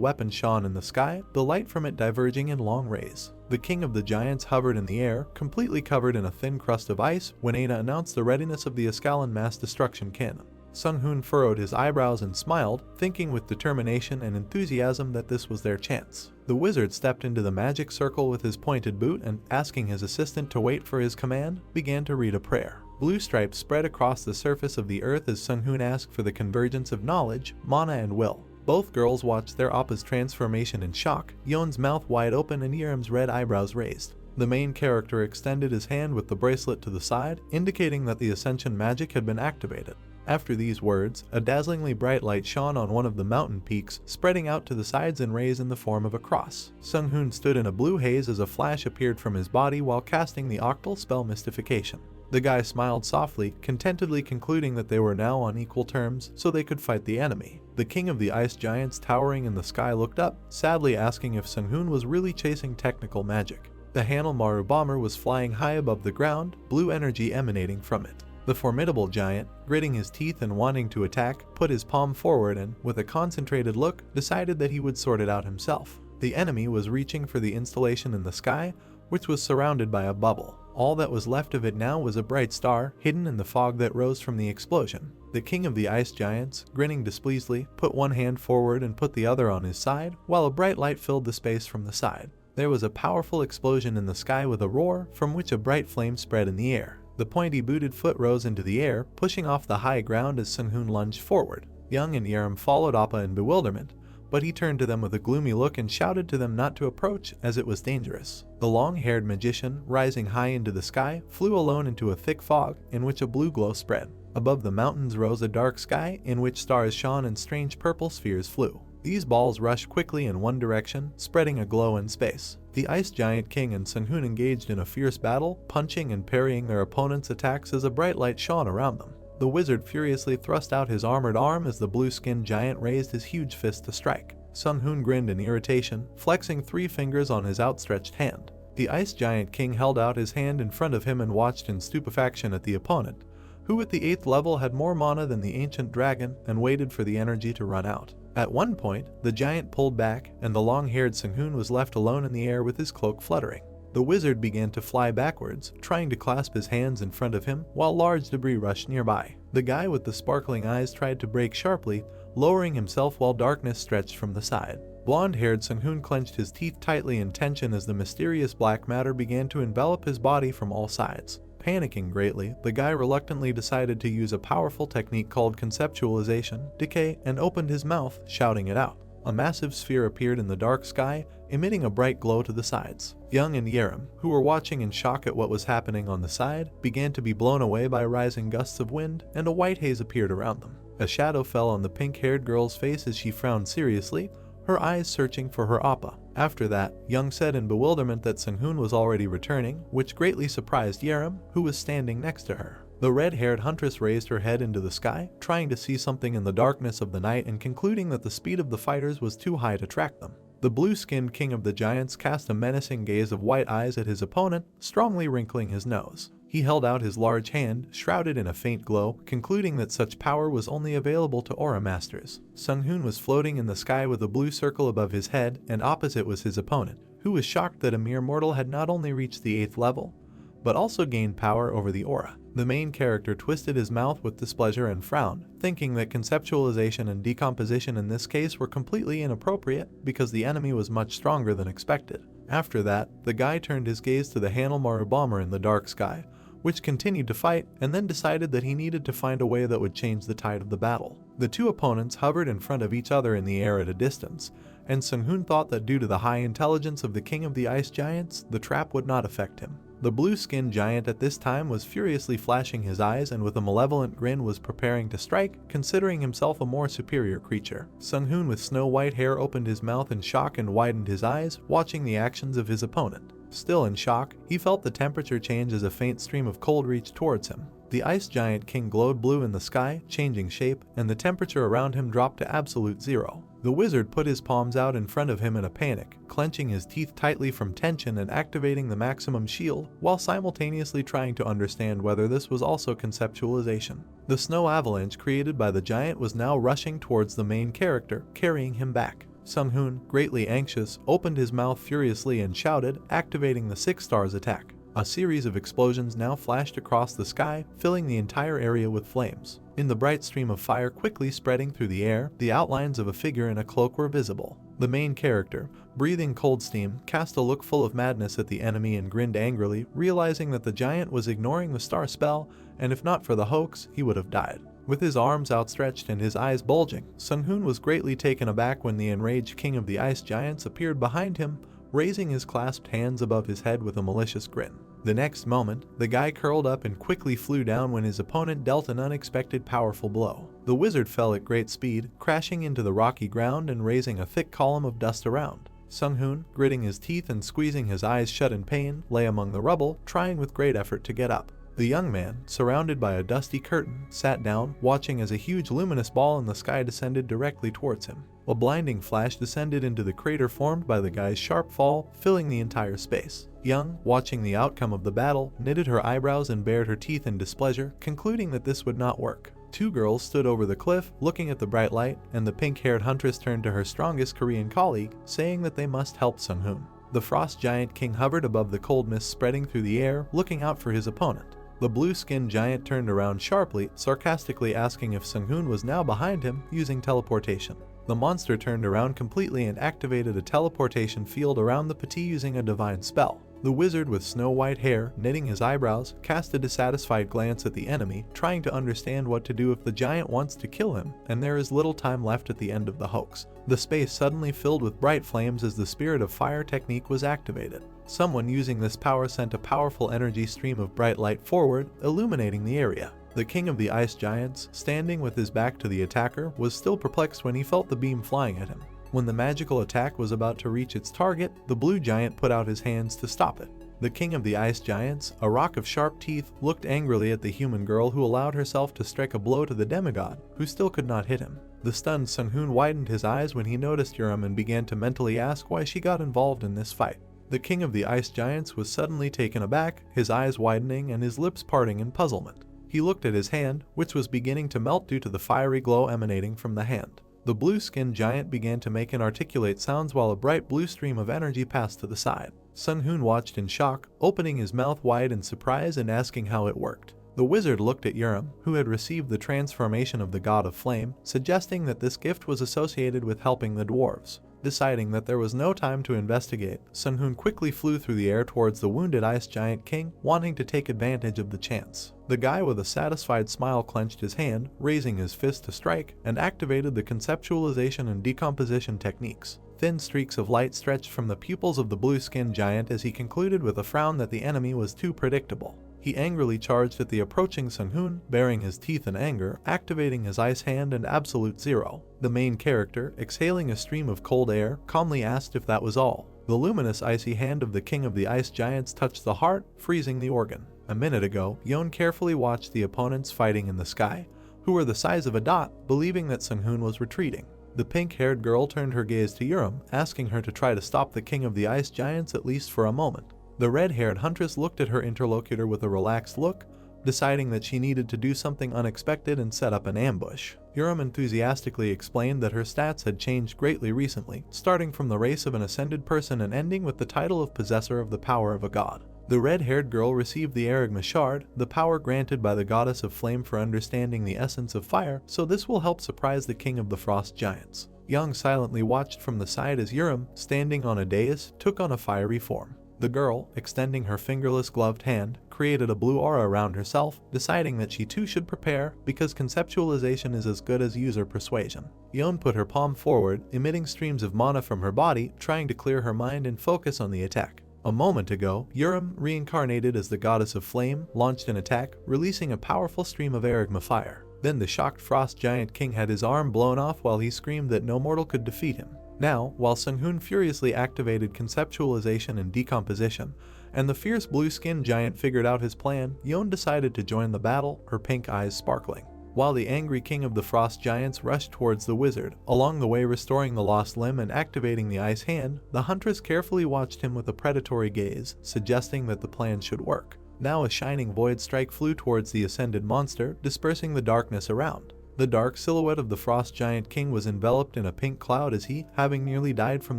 Speaker 1: weapon shone in the sky, the light from it diverging in long rays. The king of the giants hovered in the air, completely covered in a thin crust of ice, when Ada announced the readiness of the Ascalon mass destruction cannon. Sung-hoon furrowed his eyebrows and smiled, thinking with determination and enthusiasm that this was their chance. The wizard stepped into the magic circle with his pointed boot and, asking his assistant to wait for his command, began to read a prayer. Blue stripes spread across the surface of the earth as Sung-hoon asked for the convergence of knowledge, mana and will. Both girls watched their Appa's transformation in shock, Yeon's mouth wide open and Yerim's red eyebrows raised. The main character extended his hand with the bracelet to the side, indicating that the ascension magic had been activated. After these words, a dazzlingly bright light shone on one of the mountain peaks, spreading out to the sides in rays in the form of a cross. Sung-hoon stood in a blue haze as a flash appeared from his body while casting the octal spell Mystification. The guy smiled softly, contentedly concluding that they were now on equal terms, so they could fight the enemy. The king of the ice giants towering in the sky looked up, sadly asking if Sung-hoon was really chasing technical magic. The Hanelmaru bomber was flying high above the ground, blue energy emanating from it. The formidable giant, gritting his teeth and wanting to attack, put his palm forward and, with a concentrated look, decided that he would sort it out himself. The enemy was reaching for the installation in the sky, which was surrounded by a bubble. All that was left of it now was a bright star, hidden in the fog that rose from the explosion. The king of the ice giants, grinning displeasedly, put one hand forward and put the other on his side, while a bright light filled the space from the side. There was a powerful explosion in the sky with a roar, from which a bright flame spread in the air. The pointy-booted foot rose into the air, pushing off the high ground as Sung-hoon lunged forward. Young and Yerim followed Appa in bewilderment, but he turned to them with a gloomy look and shouted to them not to approach, as it was dangerous. The long-haired magician, rising high into the sky, flew alone into a thick fog, in which a blue glow spread. Above the mountains rose a dark sky, in which stars shone and strange purple spheres flew. These balls rushed quickly in one direction, spreading a glow in space. The ice giant king and Sung-hoon engaged in a fierce battle, punching and parrying their opponents' attacks as a bright light shone around them. The wizard furiously thrust out his armored arm as the blue-skinned giant raised his huge fist to strike. Sung-hoon grinned in irritation, flexing 3 fingers on his outstretched hand. The ice giant king held out his hand in front of him and watched in stupefaction at the opponent, who at the 8th level had more mana than the ancient dragon, and waited for the energy to run out. At one point, the giant pulled back, and the long-haired Sung-hoon was left alone in the air with his cloak fluttering. The wizard began to fly backwards, trying to clasp his hands in front of him, while large debris rushed nearby. The guy with the sparkling eyes tried to brake sharply, lowering himself while darkness stretched from the side. Blonde-haired Sung-hoon clenched his teeth tightly in tension as the mysterious black matter began to envelop his body from all sides. Panicking greatly, the guy reluctantly decided to use a powerful technique called conceptualization, decay, and opened his mouth, shouting it out. A massive sphere appeared in the dark sky, emitting a bright glow to the sides. Young and Yerim, who were watching in shock at what was happening on the side, began to be blown away by rising gusts of wind, and a white haze appeared around them. A shadow fell on the pink-haired girl's face as she frowned seriously, her eyes searching for her Appa. After that, Young said in bewilderment that Sung-hoon was already returning, which greatly surprised Yerim, who was standing next to her. The red-haired huntress raised her head into the sky, trying to see something in the darkness of the night and concluding that the speed of the fighters was too high to track them. The blue-skinned king of the giants cast a menacing gaze of white eyes at his opponent, strongly wrinkling his nose. He held out his large hand, shrouded in a faint glow, concluding that such power was only available to aura masters. Sung-hoon was floating in the sky with a blue circle above his head, and opposite was his opponent, who was shocked that a mere mortal had not only reached the 8th level, but also gained power over the aura. The main character twisted his mouth with displeasure and frowned, thinking that conceptualization and decomposition in this case were completely inappropriate because the enemy was much stronger than expected. After that, the guy turned his gaze to the Hanelmaru bomber in the dark sky, which continued to fight, and then decided that he needed to find a way that would change the tide of the battle. The two opponents hovered in front of each other in the air at a distance, and Sung-hoon thought that due to the high intelligence of the king of the ice giants, the trap would not affect him. The blue-skinned giant at this time was furiously flashing his eyes and with a malevolent grin was preparing to strike, considering himself a more superior creature. Sung-hoon with snow-white hair opened his mouth in shock and widened his eyes, watching the actions of his opponent. Still in shock, he felt the temperature change as a faint stream of cold reached towards him. The ice giant king glowed blue in the sky, changing shape, and the temperature around him dropped to absolute 0. The wizard put his palms out in front of him in a panic, clenching his teeth tightly from tension and activating the maximum shield, while simultaneously trying to understand whether this was also conceptualization. The snow avalanche created by the giant was now rushing towards the main character, carrying him back. Sung-hoon, greatly anxious, opened his mouth furiously and shouted, activating the 6 stars attack. A series of explosions now flashed across the sky, filling the entire area with flames. In the bright stream of fire quickly spreading through the air, the outlines of a figure in a cloak were visible. The main character, breathing cold steam, cast a look full of madness at the enemy and grinned angrily, realizing that the giant was ignoring the star spell, and if not for the hoax, he would have died. With his arms outstretched and his eyes bulging, Sung-hoon was greatly taken aback when the enraged king of the ice giants appeared behind him, raising his clasped hands above his head with a malicious grin. The next moment, the guy curled up and quickly flew down when his opponent dealt an unexpected powerful blow. The wizard fell at great speed, crashing into the rocky ground and raising a thick column of dust around. Sung-hoon, gritting his teeth and squeezing his eyes shut in pain, lay among the rubble, trying with great effort to get up. The young man, surrounded by a dusty curtain, sat down, watching as a huge luminous ball in the sky descended directly towards him. A blinding flash descended into the crater formed by the guy's sharp fall, filling the entire space. Young, watching the outcome of the battle, knitted her eyebrows and bared her teeth in displeasure, concluding that this would not work. 2 girls stood over the cliff, looking at the bright light, and the pink-haired huntress turned to her strongest Korean colleague, saying that they must help Sung-hoon. The frost giant king hovered above the cold mist spreading through the air, looking out for his opponent. The blue-skinned giant turned around sharply, sarcastically asking if Sung-hoon was now behind him, using teleportation. The monster turned around completely and activated a teleportation field around the petit using a divine spell. The wizard with snow-white hair, knitting his eyebrows, cast a dissatisfied glance at the enemy, trying to understand what to do if the giant wants to kill him, and there is little time left at the end of the hoax. The space suddenly filled with bright flames as the Spirit of Fire technique was activated. Someone using this power sent a powerful energy stream of bright light forward, illuminating the area. The king of the ice giants, standing with his back to the attacker, was still perplexed when he felt the beam flying at him. When the magical attack was about to reach its target, the blue giant put out his hands to stop it. The king of the ice giants, a rock of sharp teeth, looked angrily at the human girl who allowed herself to strike a blow to the demigod, who still could not hit him. The stunned Sung-hoon widened his eyes when he noticed Urim and began to mentally ask why she got involved in this fight. The king of the ice giants was suddenly taken aback, his eyes widening and his lips parting in puzzlement. He looked at his hand, which was beginning to melt due to the fiery glow emanating from the hand. The blue-skinned giant began to make inarticulate sounds while a bright blue stream of energy passed to the side. Sung-hoon watched in shock, opening his mouth wide in surprise and asking how it worked. The wizard looked at Urim, who had received the transformation of the god of flame, suggesting that this gift was associated with helping the dwarves. Deciding that there was no time to investigate, Sung-hoon quickly flew through the air towards the wounded ice giant king, wanting to take advantage of the chance. The guy with a satisfied smile clenched his hand, raising his fist to strike, and activated the conceptualization and decomposition techniques. Thin streaks of light stretched from the pupils of the blue-skinned giant as he concluded with a frown that the enemy was too predictable. He angrily charged at the approaching Sung-hoon, baring his teeth in anger, activating his ice hand and absolute zero. The main character, exhaling a stream of cold air, calmly asked if that was all. The luminous icy hand of the king of the ice giants touched the heart, freezing the organ. A minute ago, Yeon carefully watched the opponents fighting in the sky, who were the size of a dot, believing that Sung-hoon was retreating. The pink-haired girl turned her gaze to Urim, asking her to try to stop the king of the ice giants at least for a moment. The red-haired huntress looked at her interlocutor with a relaxed look, deciding that she needed to do something unexpected and set up an ambush. Urim enthusiastically explained that her stats had changed greatly recently, starting from the race of an ascended person and ending with the title of possessor of the power of a god. The red-haired girl received the Erigma Shard, the power granted by the goddess of flame for understanding the essence of fire, so this will help surprise the king of the frost giants. Young silently watched from the side as Urim, standing on a dais, took on a fiery form. The girl, extending her fingerless gloved hand, created a blue aura around herself, deciding that she too should prepare because conceptualization is as good as user persuasion. Yeon put her palm forward, emitting streams of mana from her body, trying to clear her mind and focus on the attack. A moment ago, Urim, reincarnated as the goddess of flame, launched an attack, releasing a powerful stream of Erigma fire. Then the shocked frost giant king had his arm blown off while he screamed that no mortal could defeat him. Now, while Sung-hoon furiously activated conceptualization and decomposition, and the fierce blue-skinned giant figured out his plan, Yeon decided to join the battle, her pink eyes sparkling. while the angry king of the frost giants rushed towards the wizard, along the way restoring the lost limb and activating the ice hand. The huntress carefully watched him with a predatory gaze, suggesting that the plan should work. Now a shining void strike flew towards the ascended monster, dispersing the darkness around. The dark silhouette of the frost giant king was enveloped in a pink cloud as he, having nearly died from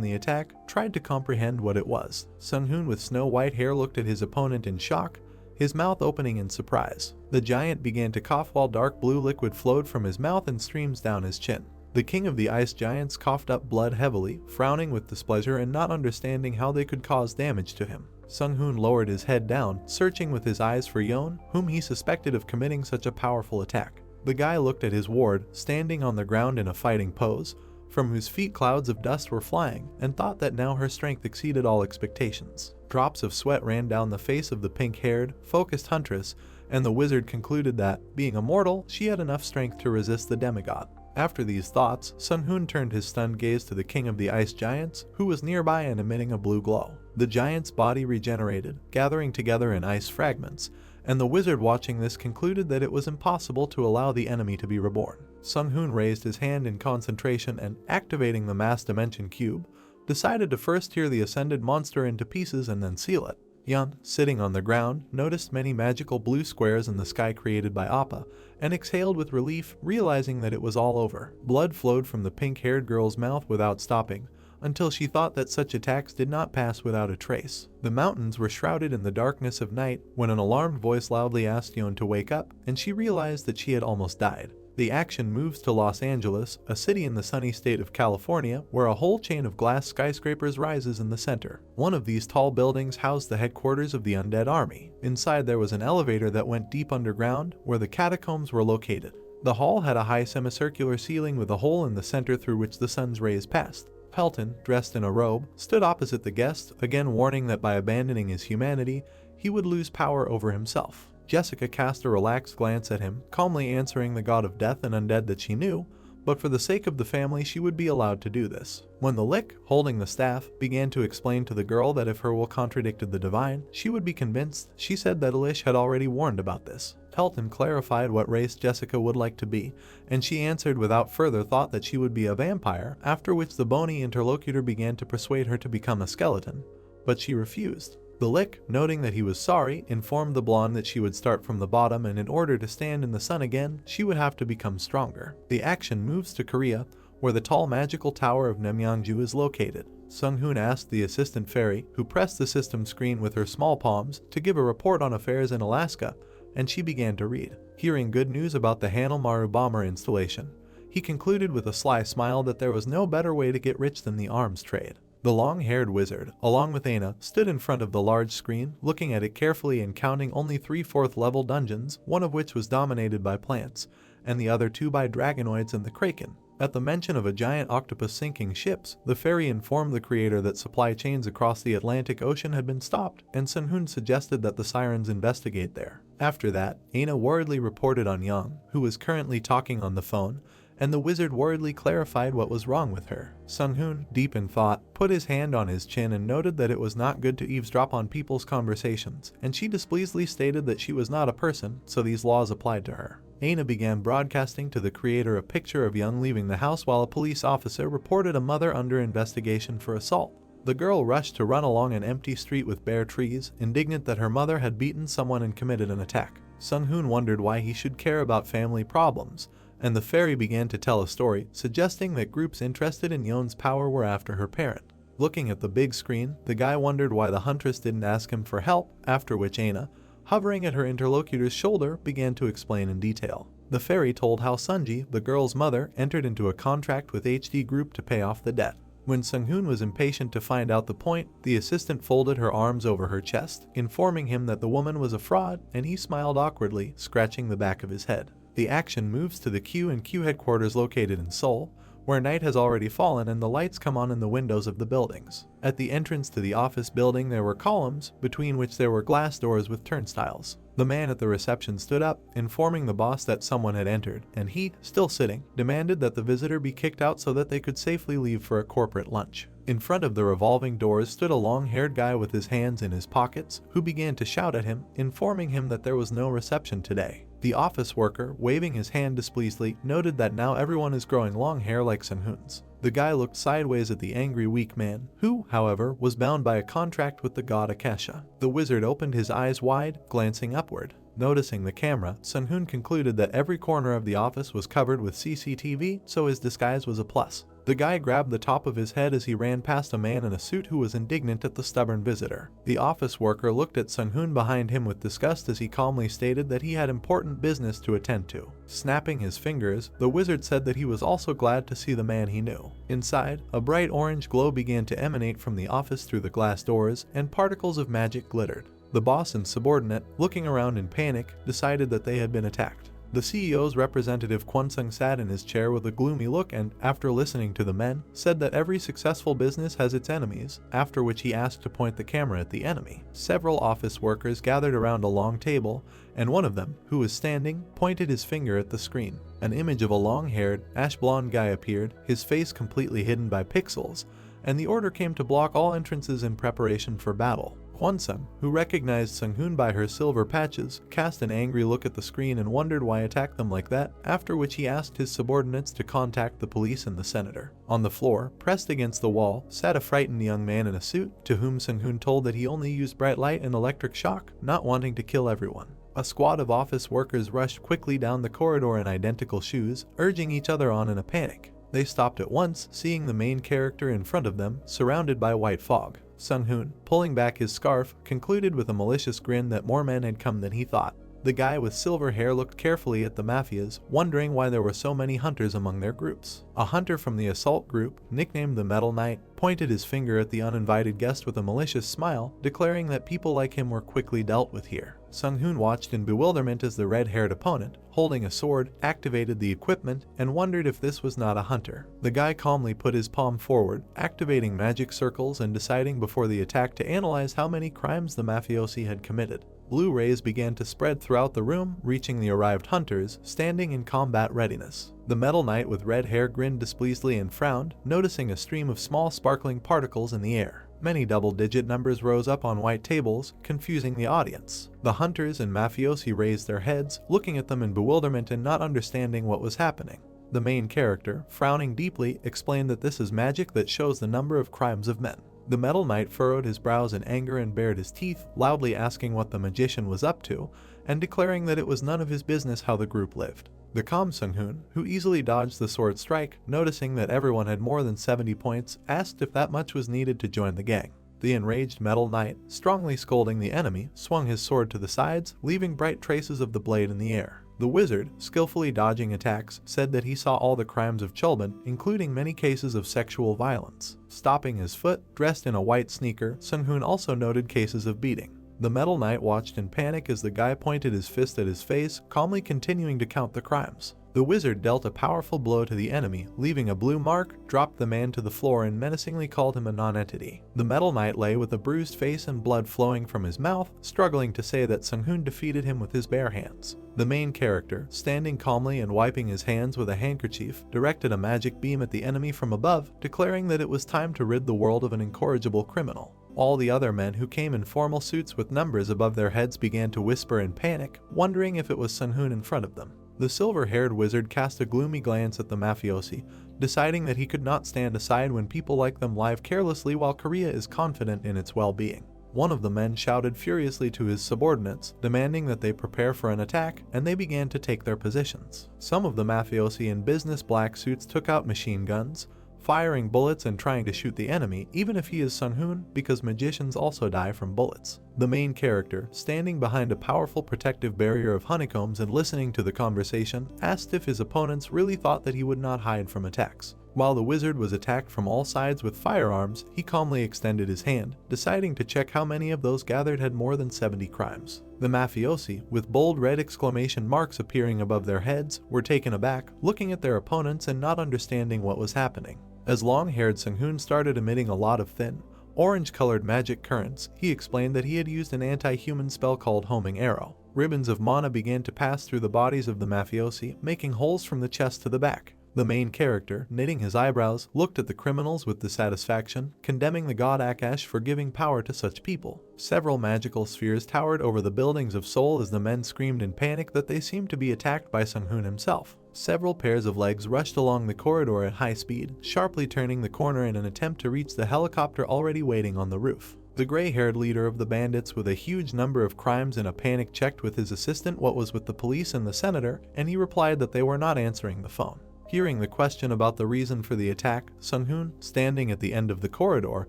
Speaker 1: the attack, tried to comprehend what it was. Sung-hoon with snow-white hair looked at his opponent in shock, his mouth opening in surprise. The giant began to cough while dark blue liquid flowed from his mouth and streams down his chin. The king of the ice giants coughed up blood heavily, frowning with displeasure and not understanding how they could cause damage to him. Sung-hoon lowered his head down, searching with his eyes for Yeon, whom he suspected of committing such a powerful attack. The guy looked at his ward, standing on the ground in a fighting pose, from whose feet clouds of dust were flying, and thought that now her strength exceeded all expectations. Drops of sweat ran down the face of the pink-haired, focused huntress, and the wizard concluded that, being immortal, she had enough strength to resist the demigod. After these thoughts, Sung-hoon turned his stunned gaze to the king of the ice giants, who was nearby and emitting a blue glow. The giant's body regenerated, gathering together in ice fragments, and the wizard watching this concluded that it was impossible to allow the enemy to be reborn. Sung-hoon raised his hand in concentration and, activating the mass dimension cube, decided to first tear the ascended monster into pieces and then seal it. Yeon, sitting on the ground, noticed many magical blue squares in the sky created by Appa, and exhaled with relief, realizing that it was all over. Blood flowed from the pink-haired girl's mouth without stopping, until she thought that such attacks did not pass without a trace. The mountains were shrouded in the darkness of night when an alarmed voice loudly asked Yeon to wake up, and she realized that she had almost died. The action moves to Los Angeles, a city in the sunny state of California, where a whole chain of glass skyscrapers rises in the center. One of these tall buildings housed the headquarters of the undead army. Inside there was an elevator that went deep underground, where the catacombs were located. The hall had a high semicircular ceiling with a hole in the center through which the sun's rays passed. Pelton, dressed in a robe, stood opposite the guest, again warning that by abandoning his humanity, he would lose power over himself. Jessica cast a relaxed glance at him, calmly answering the god of death and undead that she knew, but for the sake of the family she would be allowed to do this. When the Lick, holding the staff, began to explain to the girl that if her will contradicted the divine, she would be convinced, she said that Elish had already warned about this. Pelton clarified what race Jessica would like to be, and she answered without further thought that she would be a vampire, after which the bony interlocutor began to persuade her to become a skeleton, but she refused. The Lick, noting that he was sorry, informed the blonde that she would start from the bottom and in order to stand in the sun again, she would have to become stronger. The action moves to Korea, where the tall magical tower of Namyangju is located. Sung-hoon asked the assistant fairy, who pressed the system screen with her small palms, to give a report on affairs in Alaska, and she began to read. Hearing good news about the Hanamaru bomber installation, he concluded with a sly smile that there was no better way to get rich than the arms trade. The long-haired wizard, along with Aina, stood in front of the large screen, looking at it carefully and counting only 3 4th-level dungeons, one of which was dominated by plants, and the other 2 by dragonoids and the kraken. At the mention of a giant octopus sinking ships, the fairy informed the creator that supply chains across the Atlantic Ocean had been stopped, and Sun-hoon suggested that the sirens investigate there. After that, Aina worriedly reported on Yang, who was currently talking on the phone, and the wizard worriedly clarified what was wrong with her. Sung-hoon, deep in thought, put his hand on his chin and noted that it was not good to eavesdrop on people's conversations, and she displeasedly stated that she was not a person, so these laws applied to her. Aina began broadcasting to the creator a picture of Young leaving the house while a police officer reported a mother under investigation for assault. The girl rushed to run along an empty street with bare trees, indignant that her mother had beaten someone and committed an attack. Sung-hoon wondered why he should care about family problems, and the fairy began to tell a story, suggesting that groups interested in Yeon's power were after her parent. Looking at the big screen, the guy wondered why the huntress didn't ask him for help, after which Aina, hovering at her interlocutor's shoulder, began to explain in detail. The fairy told how Sunji, the girl's mother, entered into a contract with HD Group to pay off the debt. When Sung-hoon was impatient to find out the point, the assistant folded her arms over her chest, informing him that the woman was a fraud, and he smiled awkwardly, scratching the back of his head. The action moves to the Q&Q headquarters located in Seoul, where night has already fallen and the lights come on in the windows of the buildings. At the entrance to the office building there were columns, between which there were glass doors with turnstiles. The man at the reception stood up, informing the boss that someone had entered, and he, still sitting, demanded that the visitor be kicked out so that they could safely leave for a corporate lunch. In front of the revolving doors stood a long-haired guy with his hands in his pockets, who began to shout at him, informing him that there was no reception today. The office worker, waving his hand displeasedly, noted that now everyone is growing long hair like Sun-hoon's. The guy looked sideways at the angry weak man, who, however, was bound by a contract with the god Akesha. The wizard opened his eyes wide, glancing upward. Noticing the camera, Sun-hoon concluded that every corner of the office was covered with CCTV, so his disguise was a plus. The guy grabbed the top of his head as he ran past a man in a suit who was indignant at the stubborn visitor. The office worker looked at Sun-hoon behind him with disgust as he calmly stated that he had important business to attend to. Snapping his fingers, the wizard said that he was also glad to see the man he knew. Inside, a bright orange glow began to emanate from the office through the glass doors, and particles of magic glittered. The boss and subordinate, looking around in panic, decided that they had been attacked. The CEO's representative Kwon-sung sat in his chair with a gloomy look and, after listening to the men, said that every successful business has its enemies, after which he asked to point the camera at the enemy. Several office workers gathered around a long table, and one of them, who was standing, pointed his finger at the screen. An image of a long-haired, ash-blonde guy appeared, his face completely hidden by pixels, and the order came to block all entrances in preparation for battle. Kwon-sung, who recognized Sun-hoon by her silver patches, cast an angry look at the screen and wondered why attack them like that, after which he asked his subordinates to contact the police and the senator. On the floor, pressed against the wall, sat a frightened young man in a suit, to whom Sun-hoon told that he only used bright light and electric shock, not wanting to kill everyone. A squad of office workers rushed quickly down the corridor in identical shoes, urging each other on in a panic. They stopped at once, seeing the main character in front of them, surrounded by white fog. Sun-hoon, pulling back his scarf, concluded with a malicious grin that more men had come than he thought. The guy with silver hair looked carefully at the mafias, wondering why there were so many hunters among their groups. A hunter from the assault group, nicknamed the Metal Knight, pointed his finger at the uninvited guest with a malicious smile, declaring that people like him were quickly dealt with here. Sun-hoon watched in bewilderment as the red-haired opponent, holding a sword, activated the equipment, and wondered if this was not a hunter. The guy calmly put his palm forward, activating magic circles and deciding before the attack to analyze how many crimes the mafiosi had committed. Blue rays began to spread throughout the room, reaching the arrived hunters, standing in combat readiness. The Metal Knight with red hair grinned displeasedly and frowned, noticing a stream of small sparkling particles in the air. Many double-digit numbers rose up on white tables, confusing the audience. The hunters and mafiosi raised their heads, looking at them in bewilderment and not understanding what was happening. The main character, frowning deeply, explained that this is magic that shows the number of crimes of men. The Metal Knight furrowed his brows in anger and bared his teeth, loudly asking what the magician was up to, and declaring that it was none of his business how the group lived. The calm Sun-hoon, who easily dodged the sword strike, noticing that everyone had more than 70 points, asked if that much was needed to join the gang. The enraged Metal Knight, strongly scolding the enemy, swung his sword to the sides, leaving bright traces of the blade in the air. The wizard, skillfully dodging attacks, said that he saw all the crimes of Chulban, including many cases of sexual violence. Stopping his foot, dressed in a white sneaker, Sun-hoon also noted cases of beating. The Metal Knight watched in panic as the guy pointed his fist at his face, calmly continuing to count the crimes. The wizard dealt a powerful blow to the enemy, leaving a blue mark, dropped the man to the floor and menacingly called him a non-entity. The Metal Knight lay with a bruised face and blood flowing from his mouth, struggling to say that Sun-hoon defeated him with his bare hands. The main character, standing calmly and wiping his hands with a handkerchief, directed a magic beam at the enemy from above, declaring that it was time to rid the world of an incorrigible criminal. All the other men who came in formal suits with numbers above their heads began to whisper in panic, wondering if it was Sun-hoon in front of them. The silver-haired wizard cast a gloomy glance at the mafiosi, deciding that he could not stand aside when people like them live carelessly while Korea is confident in its well-being. One of the men shouted furiously to his subordinates, demanding that they prepare for an attack, and they began to take their positions. Some of the mafiosi in business black suits took out machine guns, firing bullets and trying to shoot the enemy, even if he is Sun-hoon, because magicians also die from bullets. The main character, standing behind a powerful protective barrier of honeycombs and listening to the conversation, asked if his opponents really thought that he would not hide from attacks. While the wizard was attacked from all sides with firearms, he calmly extended his hand, deciding to check how many of those gathered had more than 70 crimes. The mafiosi, with bold red exclamation marks appearing above their heads, were taken aback, looking at their opponents and not understanding what was happening. As long-haired Sun-hoon started emitting a lot of thin, orange-colored magic currents, he explained that he had used an anti-human spell called Homing Arrow. Ribbons of mana began to pass through the bodies of the mafiosi, making holes from the chest to the back. The main character, knitting his eyebrows, looked at the criminals with dissatisfaction, condemning the god Akash for giving power to such people. Several magical spheres towered over the buildings of Seoul as the men screamed in panic that they seemed to be attacked by Sung-hoon himself. Several pairs of legs rushed along the corridor at high speed, sharply turning the corner in an attempt to reach the helicopter already waiting on the roof. The gray-haired leader of the bandits with a huge number of crimes in a panic checked with his assistant what was with the police and the senator, and he replied that they were not answering the phone. Hearing the question about the reason for the attack, Sung-hoon, standing at the end of the corridor,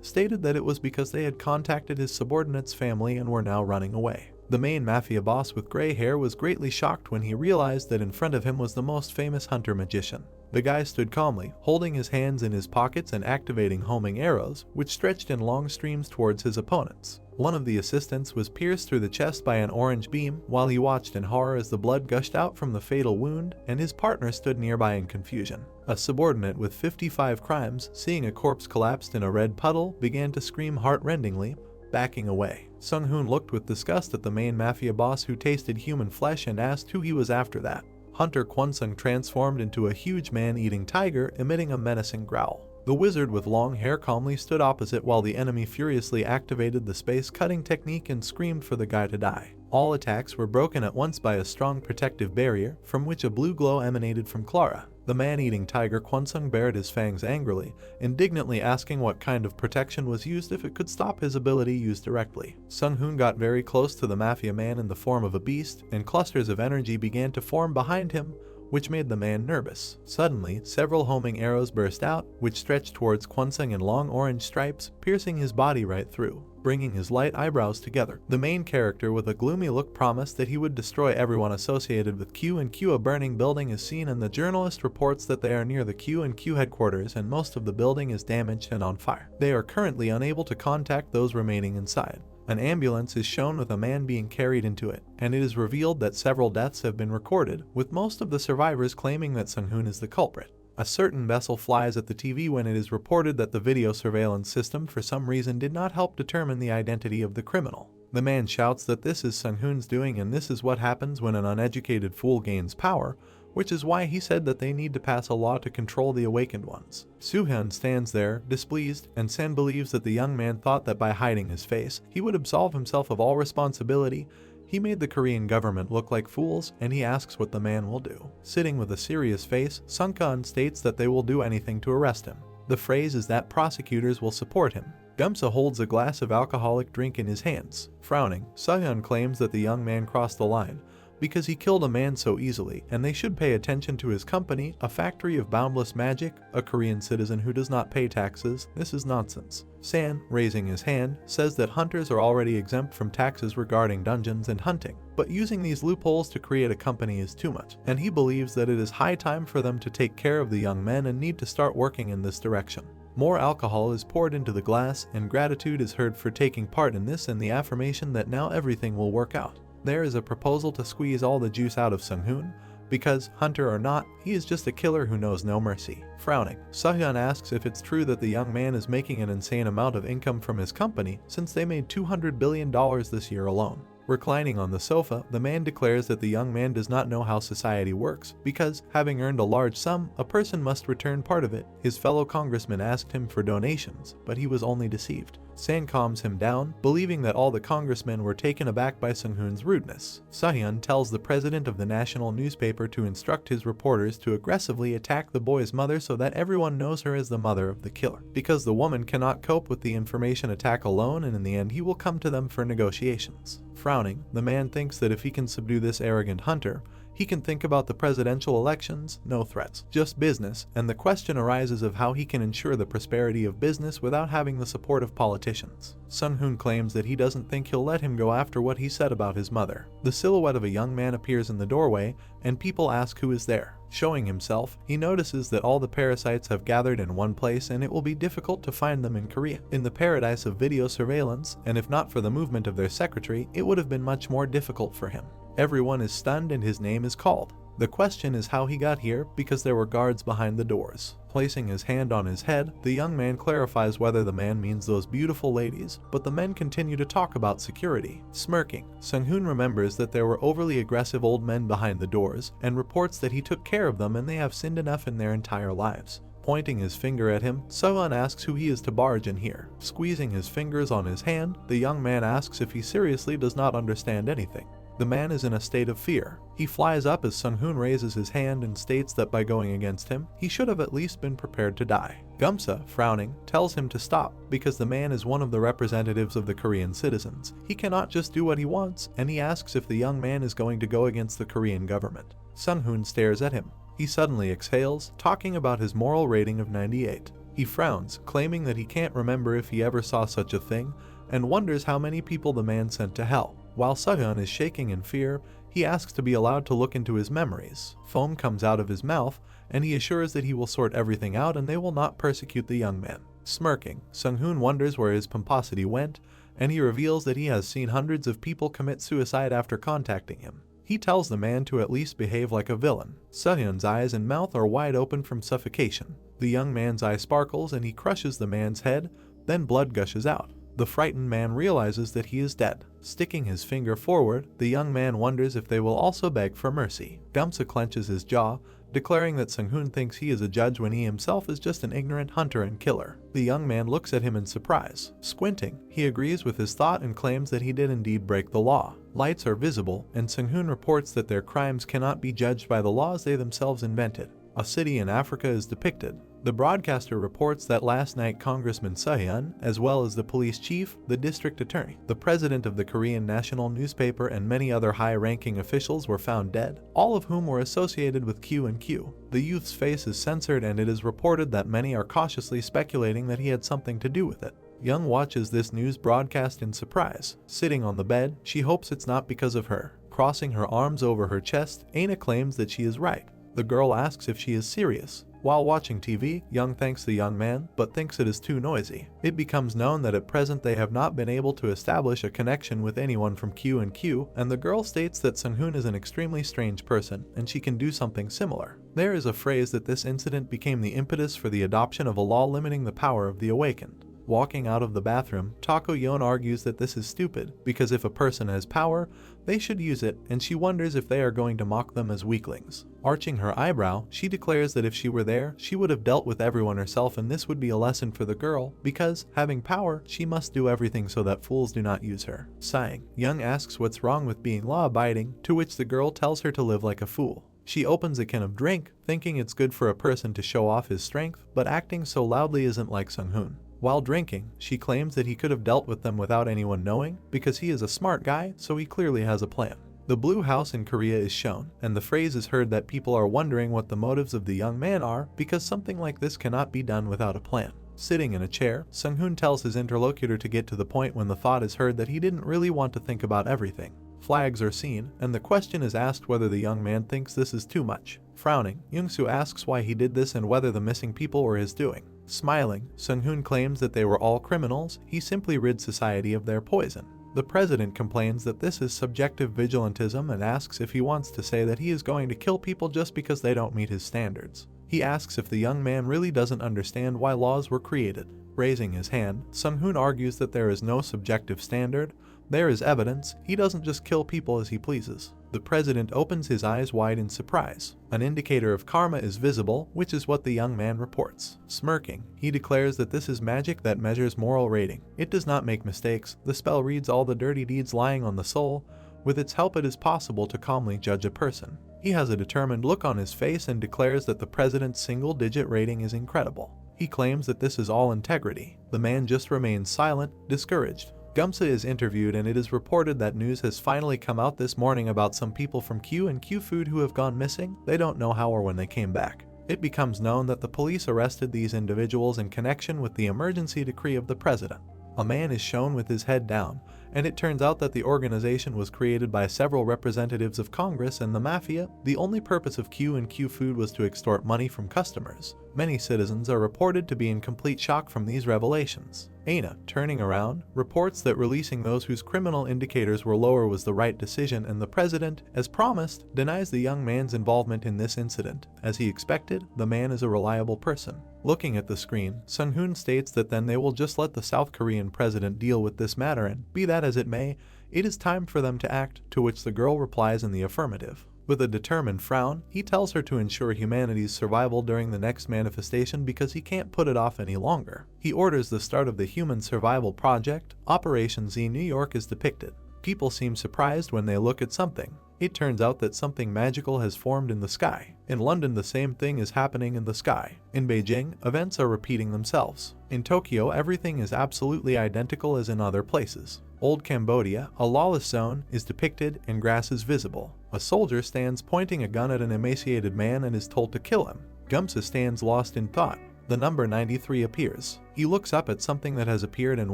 Speaker 1: stated that it was because they had contacted his subordinate's family and were now running away. The main mafia boss with gray hair was greatly shocked when he realized that in front of him was the most famous hunter magician. The guy stood calmly, holding his hands in his pockets and activating homing arrows, which stretched in long streams towards his opponents. One of the assistants was pierced through the chest by an orange beam, while he watched in horror as the blood gushed out from the fatal wound, and his partner stood nearby in confusion. A subordinate with 55 crimes, seeing a corpse collapsed in a red puddle, began to scream heart-rendingly, backing away. Sung-hoon looked with disgust at the main mafia boss who tasted human flesh and asked who he was after that. Hunter Kwon-sung transformed into a huge man-eating tiger, emitting a menacing growl. The wizard with long hair calmly stood opposite while the enemy furiously activated the space-cutting technique and screamed for the guy to die. All attacks were broken at once by a strong protective barrier, from which a blue glow emanated from Clara. The man-eating tiger Kwon-sung bared his fangs angrily, indignantly asking what kind of protection was used if it could stop his ability used directly. Sung-hoon got very close to the mafia man in the form of a beast, and clusters of energy began to form behind him, which made the man nervous. Suddenly, several homing arrows burst out, which stretched towards Kwon-sung in long orange stripes, piercing his body right through, bringing his light eyebrows together. The main character with a gloomy look promised that he would destroy everyone associated with Q&Q. A burning building is seen and the journalist reports that they are near the Q&Q headquarters and most of the building is damaged and on fire. They are currently unable to contact those remaining inside. An ambulance is shown with a man being carried into it, and it is revealed that several deaths have been recorded, with most of the survivors claiming that Sung-hoon is the culprit. A certain vessel flies at the TV when it is reported that the video surveillance system for some reason did not help determine the identity of the criminal. The man shouts that this is Sung-hoon's doing and this is what happens when an uneducated fool gains power, which is why he said that they need to pass a law to control the awakened ones. Soo-hyun stands there, displeased, and San believes that the young man thought that by hiding his face, he would absolve himself of all responsibility. He made the Korean government look like fools, and he asks what the man will do. Sitting with a serious face, Sung-kun states that they will do anything to arrest him. The phrase is that prosecutors will support him. Gumsa holds a glass of alcoholic drink in his hands. Frowning, Soo-hyun claims that the young man crossed the line, because he killed a man so easily, and they should pay attention to his company, a factory of boundless magic, a Korean citizen who does not pay taxes. This is nonsense. San, raising his hand, says that hunters are already exempt from taxes regarding dungeons and hunting, but using these loopholes to create a company is too much, and he believes that it is high time for them to take care of the young men and need to start working in this direction. More alcohol is poured into the glass, and gratitude is heard for taking part in this and the affirmation that now everything will work out. There is a proposal to squeeze all the juice out of Sung-hoon, because, hunter or not, he is just a killer who knows no mercy. Frowning, Soo-hyun asks if it's true that the young man is making an insane amount of income from his company, since they made $200 billion this year alone. Reclining on the sofa, the man declares that the young man does not know how society works, because, having earned a large sum, a person must return part of it. His fellow congressman asked him for donations, but he was only deceived. San calms him down, believing that all the congressmen were taken aback by Sung-hoon's rudeness. Soo-hyun tells the president of the national newspaper to instruct his reporters to aggressively attack the boy's mother so that everyone knows her as the mother of the killer, because the woman cannot cope with the information attack alone, and in the end he will come to them for negotiations. Frowning, the man thinks that if he can subdue this arrogant hunter, he can think about the presidential elections, no threats, just business, and the question arises of how he can ensure the prosperity of business without having the support of politicians. Sung-hoon claims that he doesn't think he'll let him go after what he said about his mother. The silhouette of a young man appears in the doorway, and people ask who is there. Showing himself, he notices that all the parasites have gathered in one place and it will be difficult to find them in Korea. In the paradise of video surveillance, and if not for the movement of their secretary, it would have been much more difficult for him. Everyone is stunned and his name is called. The question is how he got here, because there were guards behind the doors. Placing his hand on his head, the young man clarifies whether the man means those beautiful ladies, but the men continue to talk about security. Smirking, Sung-hoon remembers that there were overly aggressive old men behind the doors, and reports that he took care of them and they have sinned enough in their entire lives. Pointing his finger at him, Soo-hyun asks who he is to barge in here. Squeezing his fingers on his hand, the young man asks if he seriously does not understand anything. The man is in a state of fear. He flies up as Sung-hoon raises his hand and states that by going against him, he should have at least been prepared to die. Gumsa, frowning, tells him to stop because the man is one of the representatives of the Korean citizens. He cannot just do what he wants, and he asks if the young man is going to go against the Korean government. Sung-hoon stares at him. He suddenly exhales, talking about his moral rating of 98. He frowns, claiming that he can't remember if he ever saw such a thing, and wonders how many people the man sent to hell. While Soo-hyun is shaking in fear, he asks to be allowed to look into his memories. Foam comes out of his mouth, and he assures that he will sort everything out and they will not persecute the young man. Smirking, Sung-hoon wonders where his pomposity went, and he reveals that he has seen hundreds of people commit suicide after contacting him. He tells the man to at least behave like a villain. Soo-hyun's eyes and mouth are wide open from suffocation. The young man's eye sparkles and he crushes the man's head, then blood gushes out. The frightened man realizes that he is dead. Sticking his finger forward, the young man wonders if they will also beg for mercy. Gumsa clenches his jaw, declaring that Sung-hoon thinks he is a judge when he himself is just an ignorant hunter and killer. The young man looks at him in surprise. Squinting, he agrees with his thought and claims that he did indeed break the law. Lights are visible, and Sung-hoon reports that their crimes cannot be judged by the laws they themselves invented. A city in Africa is depicted. The broadcaster reports that last night Congressman Soo-hyun, as well as the police chief, the district attorney, the president of the Korean national newspaper, and many other high-ranking officials were found dead, all of whom were associated with Q&Q. The youth's face is censored and it is reported that many are cautiously speculating that he had something to do with it. Young watches this news broadcast in surprise. Sitting on the bed, she hopes it's not because of her. Crossing her arms over her chest, Aina claims that she is right. The girl asks if she is serious. While watching TV, Young thanks the young man, but thinks it is too noisy. It becomes known that at present they have not been able to establish a connection with anyone from Q&Q, and the girl states that Sung-hoon is an extremely strange person, and she can do something similar. There is a phrase that this incident became the impetus for the adoption of a law limiting the power of the awakened. Walking out of the bathroom, Tako-yeon argues that this is stupid, because if a person has power, they should use it, and she wonders if they are going to mock them as weaklings. Arching her eyebrow, she declares that if she were there, she would have dealt with everyone herself, and this would be a lesson for the girl, because, having power, she must do everything so that fools do not use her. Sighing, Young asks what's wrong with being law-abiding, to which the girl tells her to live like a fool. She opens a can of drink, thinking it's good for a person to show off his strength, but acting so loudly isn't like Sung-hoon. While drinking, she claims that he could have dealt with them without anyone knowing, because he is a smart guy, so he clearly has a plan. The blue house in Korea is shown, and the phrase is heard that people are wondering what the motives of the young man are, because something like this cannot be done without a plan. Sitting in a chair, Sung-hoon tells his interlocutor to get to the point when the thought is heard that he didn't really want to think about everything. Flags are seen, and the question is asked whether the young man thinks this is too much. Frowning, Young-soo asks why he did this and whether the missing people were his doing. Smiling, Sung-hoon claims that they were all criminals, he simply rid society of their poison. The president complains that this is subjective vigilantism and asks if he wants to say that he is going to kill people just because they don't meet his standards. He asks if the young man really doesn't understand why laws were created. Raising his hand, Sung-hoon argues that there is no subjective standard. There is evidence, he doesn't just kill people as he pleases. The president opens his eyes wide in surprise. An indicator of karma is visible, which is what the young man reports. Smirking, he declares that this is magic that measures moral rating. It does not make mistakes. The spell reads all the dirty deeds lying on the soul. With its help it is possible to calmly judge a person. He has a determined look on his face and declares that the president's single-digit rating is incredible. He claims that this is all integrity. The man just remains silent, discouraged. Gumsa is interviewed and it is reported that news has finally come out this morning about some people from Q&Q Food who have gone missing. They don't know how or when they came back. It becomes known that the police arrested these individuals in connection with the emergency decree of the president. A man is shown with his head down, and it turns out that the organization was created by several representatives of Congress and the mafia. The only purpose of Q&Q Food was to extort money from customers. Many citizens are reported to be in complete shock from these revelations. Aina, turning around, reports that releasing those whose criminal indicators were lower was the right decision, and the president, as promised, denies the young man's involvement in this incident. As he expected, the man is a reliable person. Looking at the screen, Sung-hoon states that then they will just let the South Korean president deal with this matter, and, be that as it may, it is time for them to act, to which the girl replies in the affirmative. With a determined frown, he tells her to ensure humanity's survival during the next manifestation because he can't put it off any longer. He orders the start of the Human Survival Project. Operation Z New York is depicted. People seem surprised when they look at something. It turns out that something magical has formed in the sky. In London, the same thing is happening in the sky. In Beijing, events are repeating themselves. In Tokyo, everything is absolutely identical as in other places. Old Cambodia, a lawless zone, is depicted and grass is visible. A soldier stands pointing a gun at an emaciated man and is told to kill him. Gumsa stands lost in thought. The number 93 appears. He looks up at something that has appeared and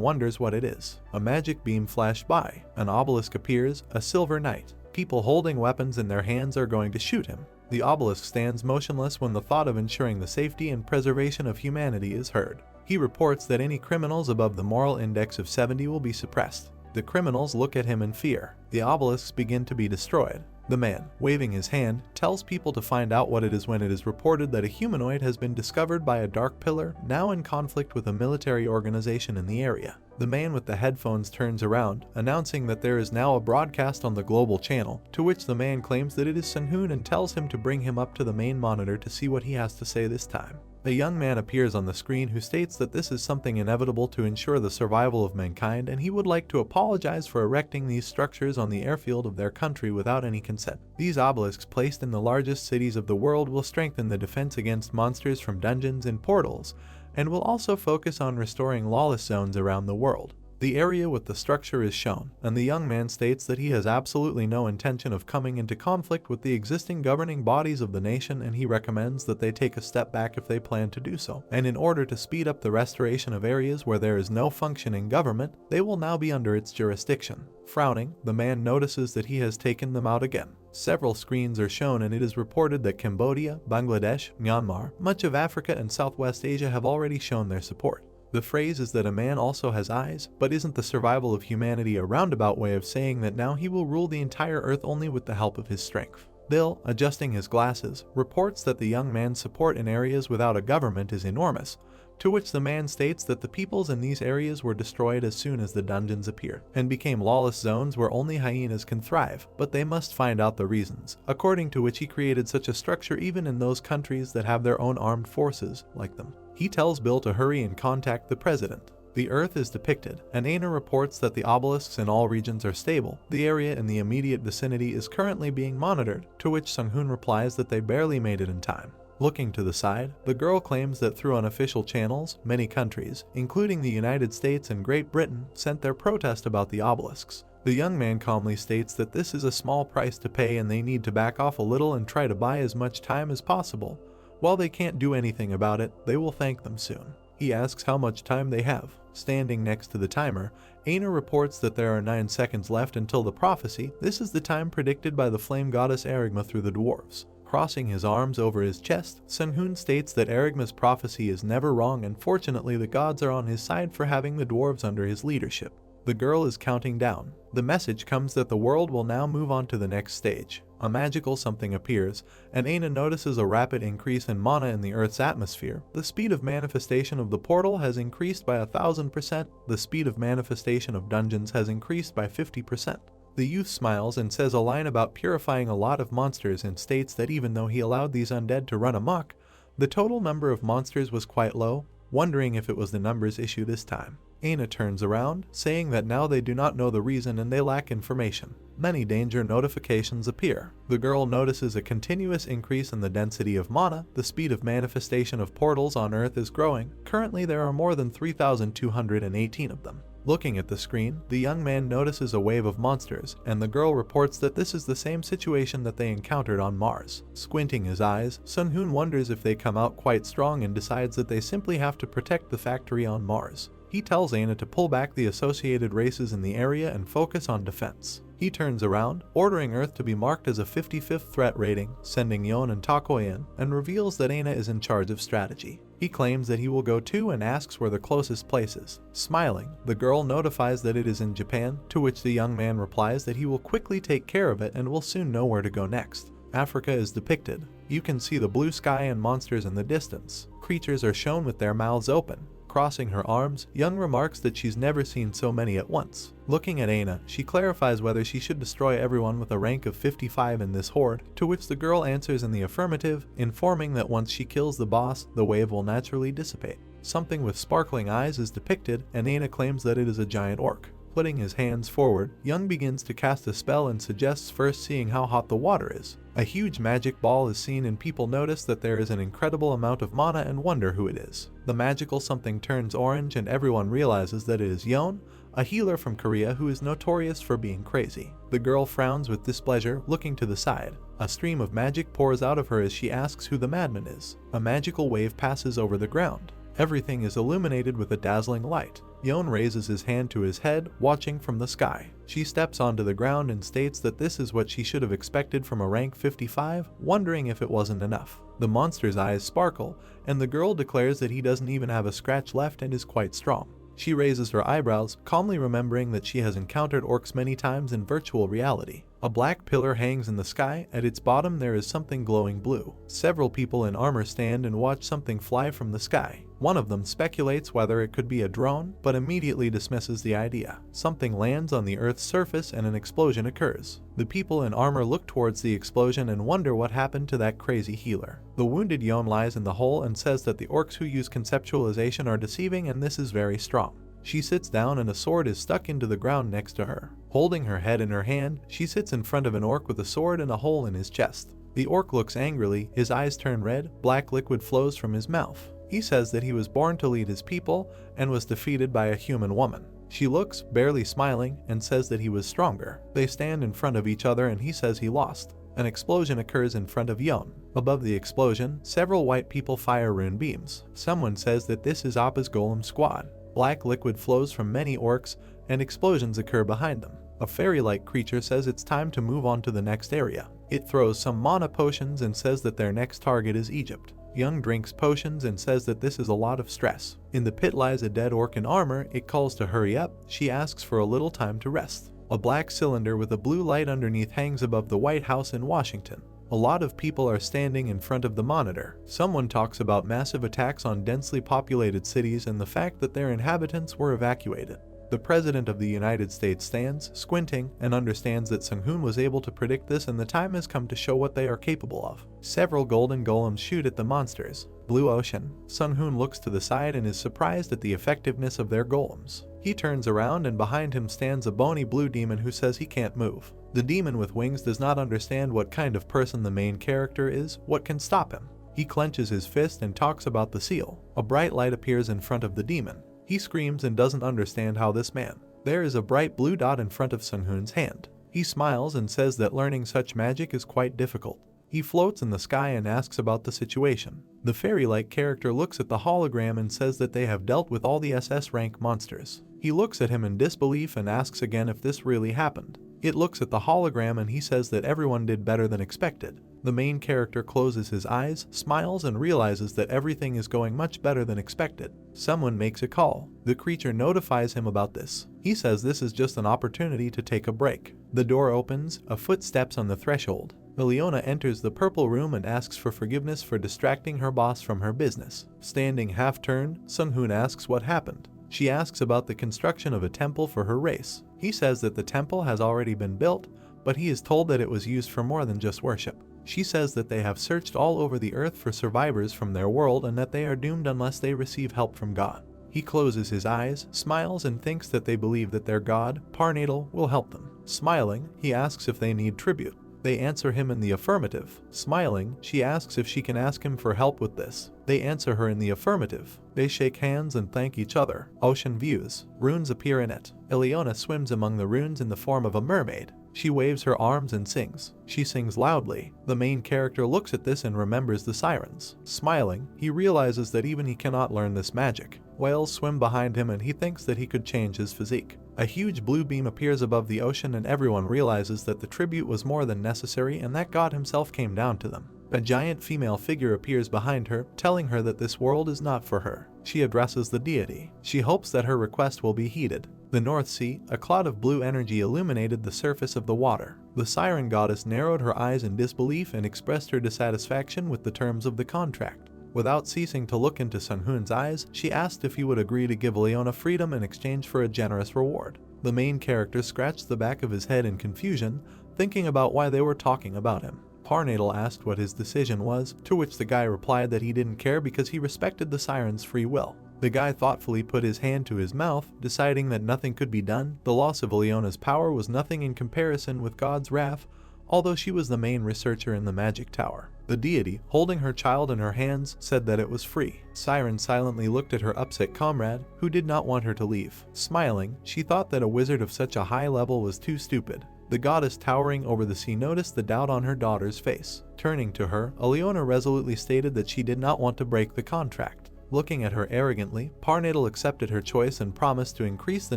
Speaker 1: wonders what it is. A magic beam flashed by. An obelisk appears, a silver knight. People holding weapons in their hands are going to shoot him. The obelisk stands motionless when the thought of ensuring the safety and preservation of humanity is heard. He reports that any criminals above the moral index of 70 will be suppressed. The criminals look at him in fear. The obelisks begin to be destroyed. The man, waving his hand, tells people to find out what it is when it is reported that a humanoid has been discovered by a dark pillar, now in conflict with a military organization in the area. The man with the headphones turns around, announcing that there is now a broadcast on the global channel, to which the man claims that it is Sung-hoon and tells him to bring him up to the main monitor to see what he has to say this time. A young man appears on the screen who states that this is something inevitable to ensure the survival of mankind, and he would like to apologize for erecting these structures on the airfield of their country without any consent. These obelisks placed in the largest cities of the world will strengthen the defense against monsters from dungeons and portals, and will also focus on restoring lawless zones around the world. The area with the structure is shown, and the young man states that he has absolutely no intention of coming into conflict with the existing governing bodies of the nation, and he recommends that they take a step back if they plan to do so. And in order to speed up the restoration of areas where there is no functioning government, they will now be under its jurisdiction. Frowning, the man notices that he has taken them out again. Several screens are shown, and it is reported that Cambodia, Bangladesh, Myanmar, much of Africa and Southwest Asia have already shown their support. The phrase is that a man also has eyes, but isn't the survival of humanity a roundabout way of saying that now he will rule the entire earth only with the help of his strength? Bill, adjusting his glasses, reports that the young man's support in areas without a government is enormous, to which the man states that the peoples in these areas were destroyed as soon as the dungeons appeared, and became lawless zones where only hyenas can thrive, but they must find out the reasons, according to which he created such a structure even in those countries that have their own armed forces like them. He tells Bill to hurry and contact the president. The Earth is depicted, and Aina reports that the obelisks in all regions are stable. The area in the immediate vicinity is currently being monitored, to which Sung-hoon replies that they barely made it in time. Looking to the side, the girl claims that through unofficial channels, many countries, including the United States and Great Britain, sent their protest about the obelisks. The young man calmly states that this is a small price to pay and they need to back off a little and try to buy as much time as possible. While they can't do anything about it, they will thank them soon. He asks how much time they have. Standing next to the timer, Aina reports that there are 9 seconds left until the prophecy. This is the time predicted by the flame goddess Erigma through the dwarves. Crossing his arms over his chest, Sung-hoon states that Erigma's prophecy is never wrong, and fortunately the gods are on his side for having the dwarves under his leadership. The girl is counting down. The message comes that the world will now move on to the next stage. A magical something appears, and Aina notices a rapid increase in mana in the Earth's atmosphere. The speed of manifestation of the portal has increased by 1,000%. The speed of manifestation of dungeons has increased by 50%. The youth smiles and says a line about purifying a lot of monsters and states that even though he allowed these undead to run amok, the total number of monsters was quite low, wondering if it was the numbers issue this time. Aina turns around, saying that now they do not know the reason and they lack information. Many danger notifications appear. The girl notices a continuous increase in the density of mana. The speed of manifestation of portals on Earth is growing. Currently there are more than 3,218 of them. Looking at the screen, the young man notices a wave of monsters, and the girl reports that this is the same situation that they encountered on Mars. Squinting his eyes, Sung-hoon wonders if they come out quite strong and decides that they simply have to protect the factory on Mars. He tells Aina to pull back the associated races in the area and focus on defense. He turns around, ordering Earth to be marked as a 55th threat rating, sending Yon and Takoi in, and reveals that Aina is in charge of strategy. He claims that he will go too and asks where the closest place is. Smiling, the girl notifies that it is in Japan, to which the young man replies that he will quickly take care of it and will soon know where to go next. Africa is depicted. You can see the blue sky and monsters in the distance. Creatures are shown with their mouths open. Crossing her arms, Young remarks that she's never seen so many at once. Looking at Aina, she clarifies whether she should destroy everyone with a rank of 55 in this horde, to which the girl answers in the affirmative, informing that once she kills the boss, the wave will naturally dissipate. Something with sparkling eyes is depicted, and Aina claims that it is a giant orc. Putting his hands forward, Young begins to cast a spell and suggests first seeing how hot the water is. A huge magic ball is seen and people notice that there is an incredible amount of mana and wonder who it is. The magical something turns orange and everyone realizes that it is Yon, a healer from Korea who is notorious for being crazy. The girl frowns with displeasure, looking to the side. A stream of magic pours out of her as she asks who the madman is. A magical wave passes over the ground. Everything is illuminated with a dazzling light. Yon raises his hand to his head, watching from the sky. She steps onto the ground and states that this is what she should have expected from a rank 55, wondering if it wasn't enough. The monster's eyes sparkle, and the girl declares that he doesn't even have a scratch left and is quite strong. She raises her eyebrows, calmly remembering that she has encountered orcs many times in virtual reality. A black pillar hangs in the sky. At its bottom there is something glowing blue. Several people in armor stand and watch something fly from the sky. One of them speculates whether it could be a drone, but immediately dismisses the idea. Something lands on the Earth's surface and an explosion occurs. The people in armor look towards the explosion and wonder what happened to that crazy healer. The wounded Yon lies in the hole and says that the orcs who use conceptualization are deceiving and this is very strong. She sits down and a sword is stuck into the ground next to her. Holding her head in her hand, she sits in front of an orc with a sword and a hole in his chest. The orc looks angrily, his eyes turn red, black liquid flows from his mouth. He says that he was born to lead his people and was defeated by a human woman. She looks, barely smiling, and says that he was stronger. They stand in front of each other and he says he lost. An explosion occurs in front of Yon. Above the explosion, several white people fire rune beams. Someone says that this is Appa's golem squad. Black liquid flows from many orcs, and explosions occur behind them. A fairy-like creature says it's time to move on to the next area. It throws some mana potions and says that their next target is Egypt. Young drinks potions and says that this is a lot of stress. In the pit lies a dead orc in armor. It calls to hurry up. She asks for a little time to rest. A black cylinder with a blue light underneath hangs above the White House in Washington. A lot of people are standing in front of the monitor. Someone talks about massive attacks on densely populated cities and the fact that their inhabitants were evacuated. The President of the United States stands, squinting, and understands that Sung-hoon was able to predict this and the time has come to show what they are capable of. Several golden golems shoot at the monsters. Blue Ocean. Sung-hoon looks to the side and is surprised at the effectiveness of their golems. He turns around and behind him stands a bony blue demon who says he can't move. The demon with wings does not understand what kind of person the main character is, what can stop him. He clenches his fist and talks about the seal. A bright light appears in front of the demon. He screams and doesn't understand how this man. There is a bright blue dot in front of Sung-hoon's hand. He smiles and says that learning such magic is quite difficult. He floats in the sky and asks about the situation. The fairy-like character looks at the hologram and says that they have dealt with all the SS rank monsters. He looks at him in disbelief and asks again if this really happened. It looks at the hologram and he says that everyone did better than expected. The main character closes his eyes, smiles, and realizes that everything is going much better than expected. Someone makes a call. The creature notifies him about this. He says this is just an opportunity to take a break. The door opens, a foot steps on the threshold. Leona enters the purple room and asks for forgiveness for distracting her boss from her business. Standing half-turned, Sung-hoon asks what happened. She asks about the construction of a temple for her race. He says that the temple has already been built, but he is told that it was used for more than just worship. She says that they have searched all over the earth for survivors from their world and that they are doomed unless they receive help from God. He closes his eyes, smiles, and thinks that they believe that their god, Parnatal, will help them. Smiling, he asks if they need tribute. They answer him in the affirmative. Smiling, she asks if she can ask him for help with this. They answer her in the affirmative. They shake hands and thank each other. Ocean views. Runes appear in it. Ileona swims among the runes in the form of a mermaid. She waves her arms and sings. She sings loudly. The main character looks at this and remembers the sirens. Smiling, he realizes that even he cannot learn this magic. Whales swim behind him and he thinks that he could change his physique. A huge blue beam appears above the ocean and everyone realizes that the tribute was more than necessary and that God himself came down to them. A giant female figure appears behind her, telling her that this world is not for her. She addresses the deity. She hopes that her request will be heeded. The North Sea, a cloud of blue energy illuminated the surface of the water. The siren goddess narrowed her eyes in disbelief and expressed her dissatisfaction with the terms of the contract. Without ceasing to look into Sung-hoon's eyes, she asked if he would agree to give Leona freedom in exchange for a generous reward. The main character scratched the back of his head in confusion, thinking about why they were talking about him. Parnatal asked what his decision was, to which the guy replied that he didn't care because he respected the siren's free will. The guy thoughtfully put his hand to his mouth, deciding that nothing could be done. The loss of Leona's power was nothing in comparison with God's wrath, although she was the main researcher in the magic tower. The deity, holding her child in her hands, said that it was free. Siren silently looked at her upset comrade, who did not want her to leave. Smiling, she thought that a wizard of such a high level was too stupid. The goddess towering over the sea noticed the doubt on her daughter's face. Turning to her, Leona resolutely stated that she did not want to break the contract. Looking at her arrogantly, Parnatal accepted her choice and promised to increase the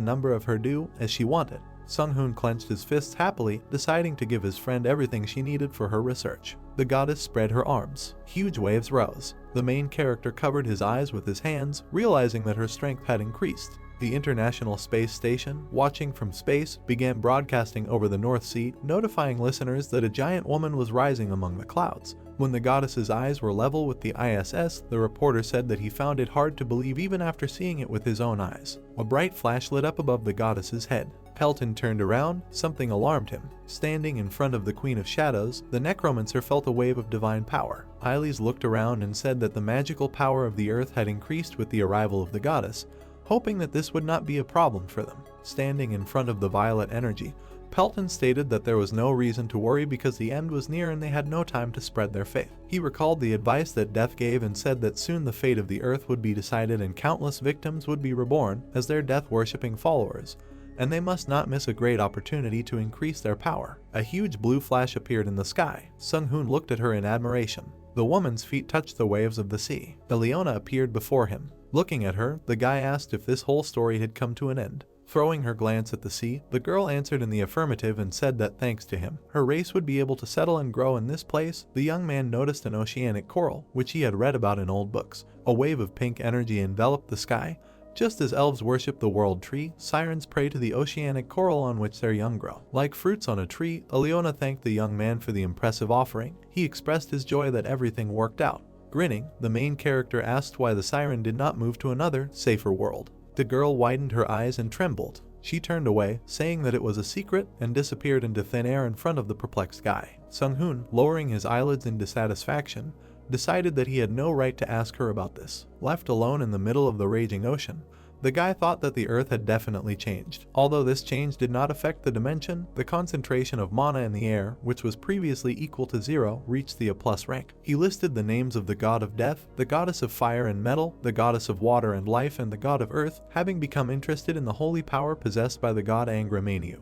Speaker 1: number of her due as she wanted. Sung-hoon clenched his fists happily, deciding to give his friend everything she needed for her research. The goddess spread her arms. Huge waves rose. The main character covered his eyes with his hands, realizing that her strength had increased. The International Space Station, watching from space, began broadcasting over the North Sea, notifying listeners that a giant woman was rising among the clouds. When the goddess's eyes were level with the ISS, the reporter said that he found it hard to believe even after seeing it with his own eyes. A bright flash lit up above the goddess's head. Pelton turned around. Something alarmed him. Standing in front of the Queen of Shadows, the necromancer felt a wave of divine power. Ailes looked around and said that the magical power of the earth had increased with the arrival of the goddess, hoping that this would not be a problem for them. Standing in front of the violet energy, Pelton stated that there was no reason to worry because the end was near and they had no time to spread their faith. He recalled the advice that Death gave and said that soon the fate of the earth would be decided and countless victims would be reborn as their death-worshipping followers, and they must not miss a great opportunity to increase their power. A huge blue flash appeared in the sky. Sung-hoon looked at her in admiration. The woman's feet touched the waves of the sea. Leona appeared before him. Looking at her, the guy asked if this whole story had come to an end. Throwing her glance at the sea, the girl answered in the affirmative and said that thanks to him, her race would be able to settle and grow in this place. The young man noticed an oceanic coral, which he had read about in old books. A wave of pink energy enveloped the sky. Just as elves worship the world tree, sirens pray to the oceanic coral on which their young grow. Like fruits on a tree, Leona thanked the young man for the impressive offering. He expressed his joy that everything worked out. Grinning, the main character asked why the siren did not move to another, safer world. The girl widened her eyes and trembled. She turned away, saying that it was a secret, and disappeared into thin air in front of the perplexed guy. Sung-hoon, lowering his eyelids in dissatisfaction, decided that he had no right to ask her about this. Left alone in the middle of the raging ocean, the guy thought that the earth had definitely changed. Although this change did not affect the dimension, the concentration of mana in the air, which was previously equal to 0, reached the A+ rank. He listed the names of the god of death, the goddess of fire and metal, the goddess of water and life, and the god of earth, having become interested in the holy power possessed by the god Angramaniu,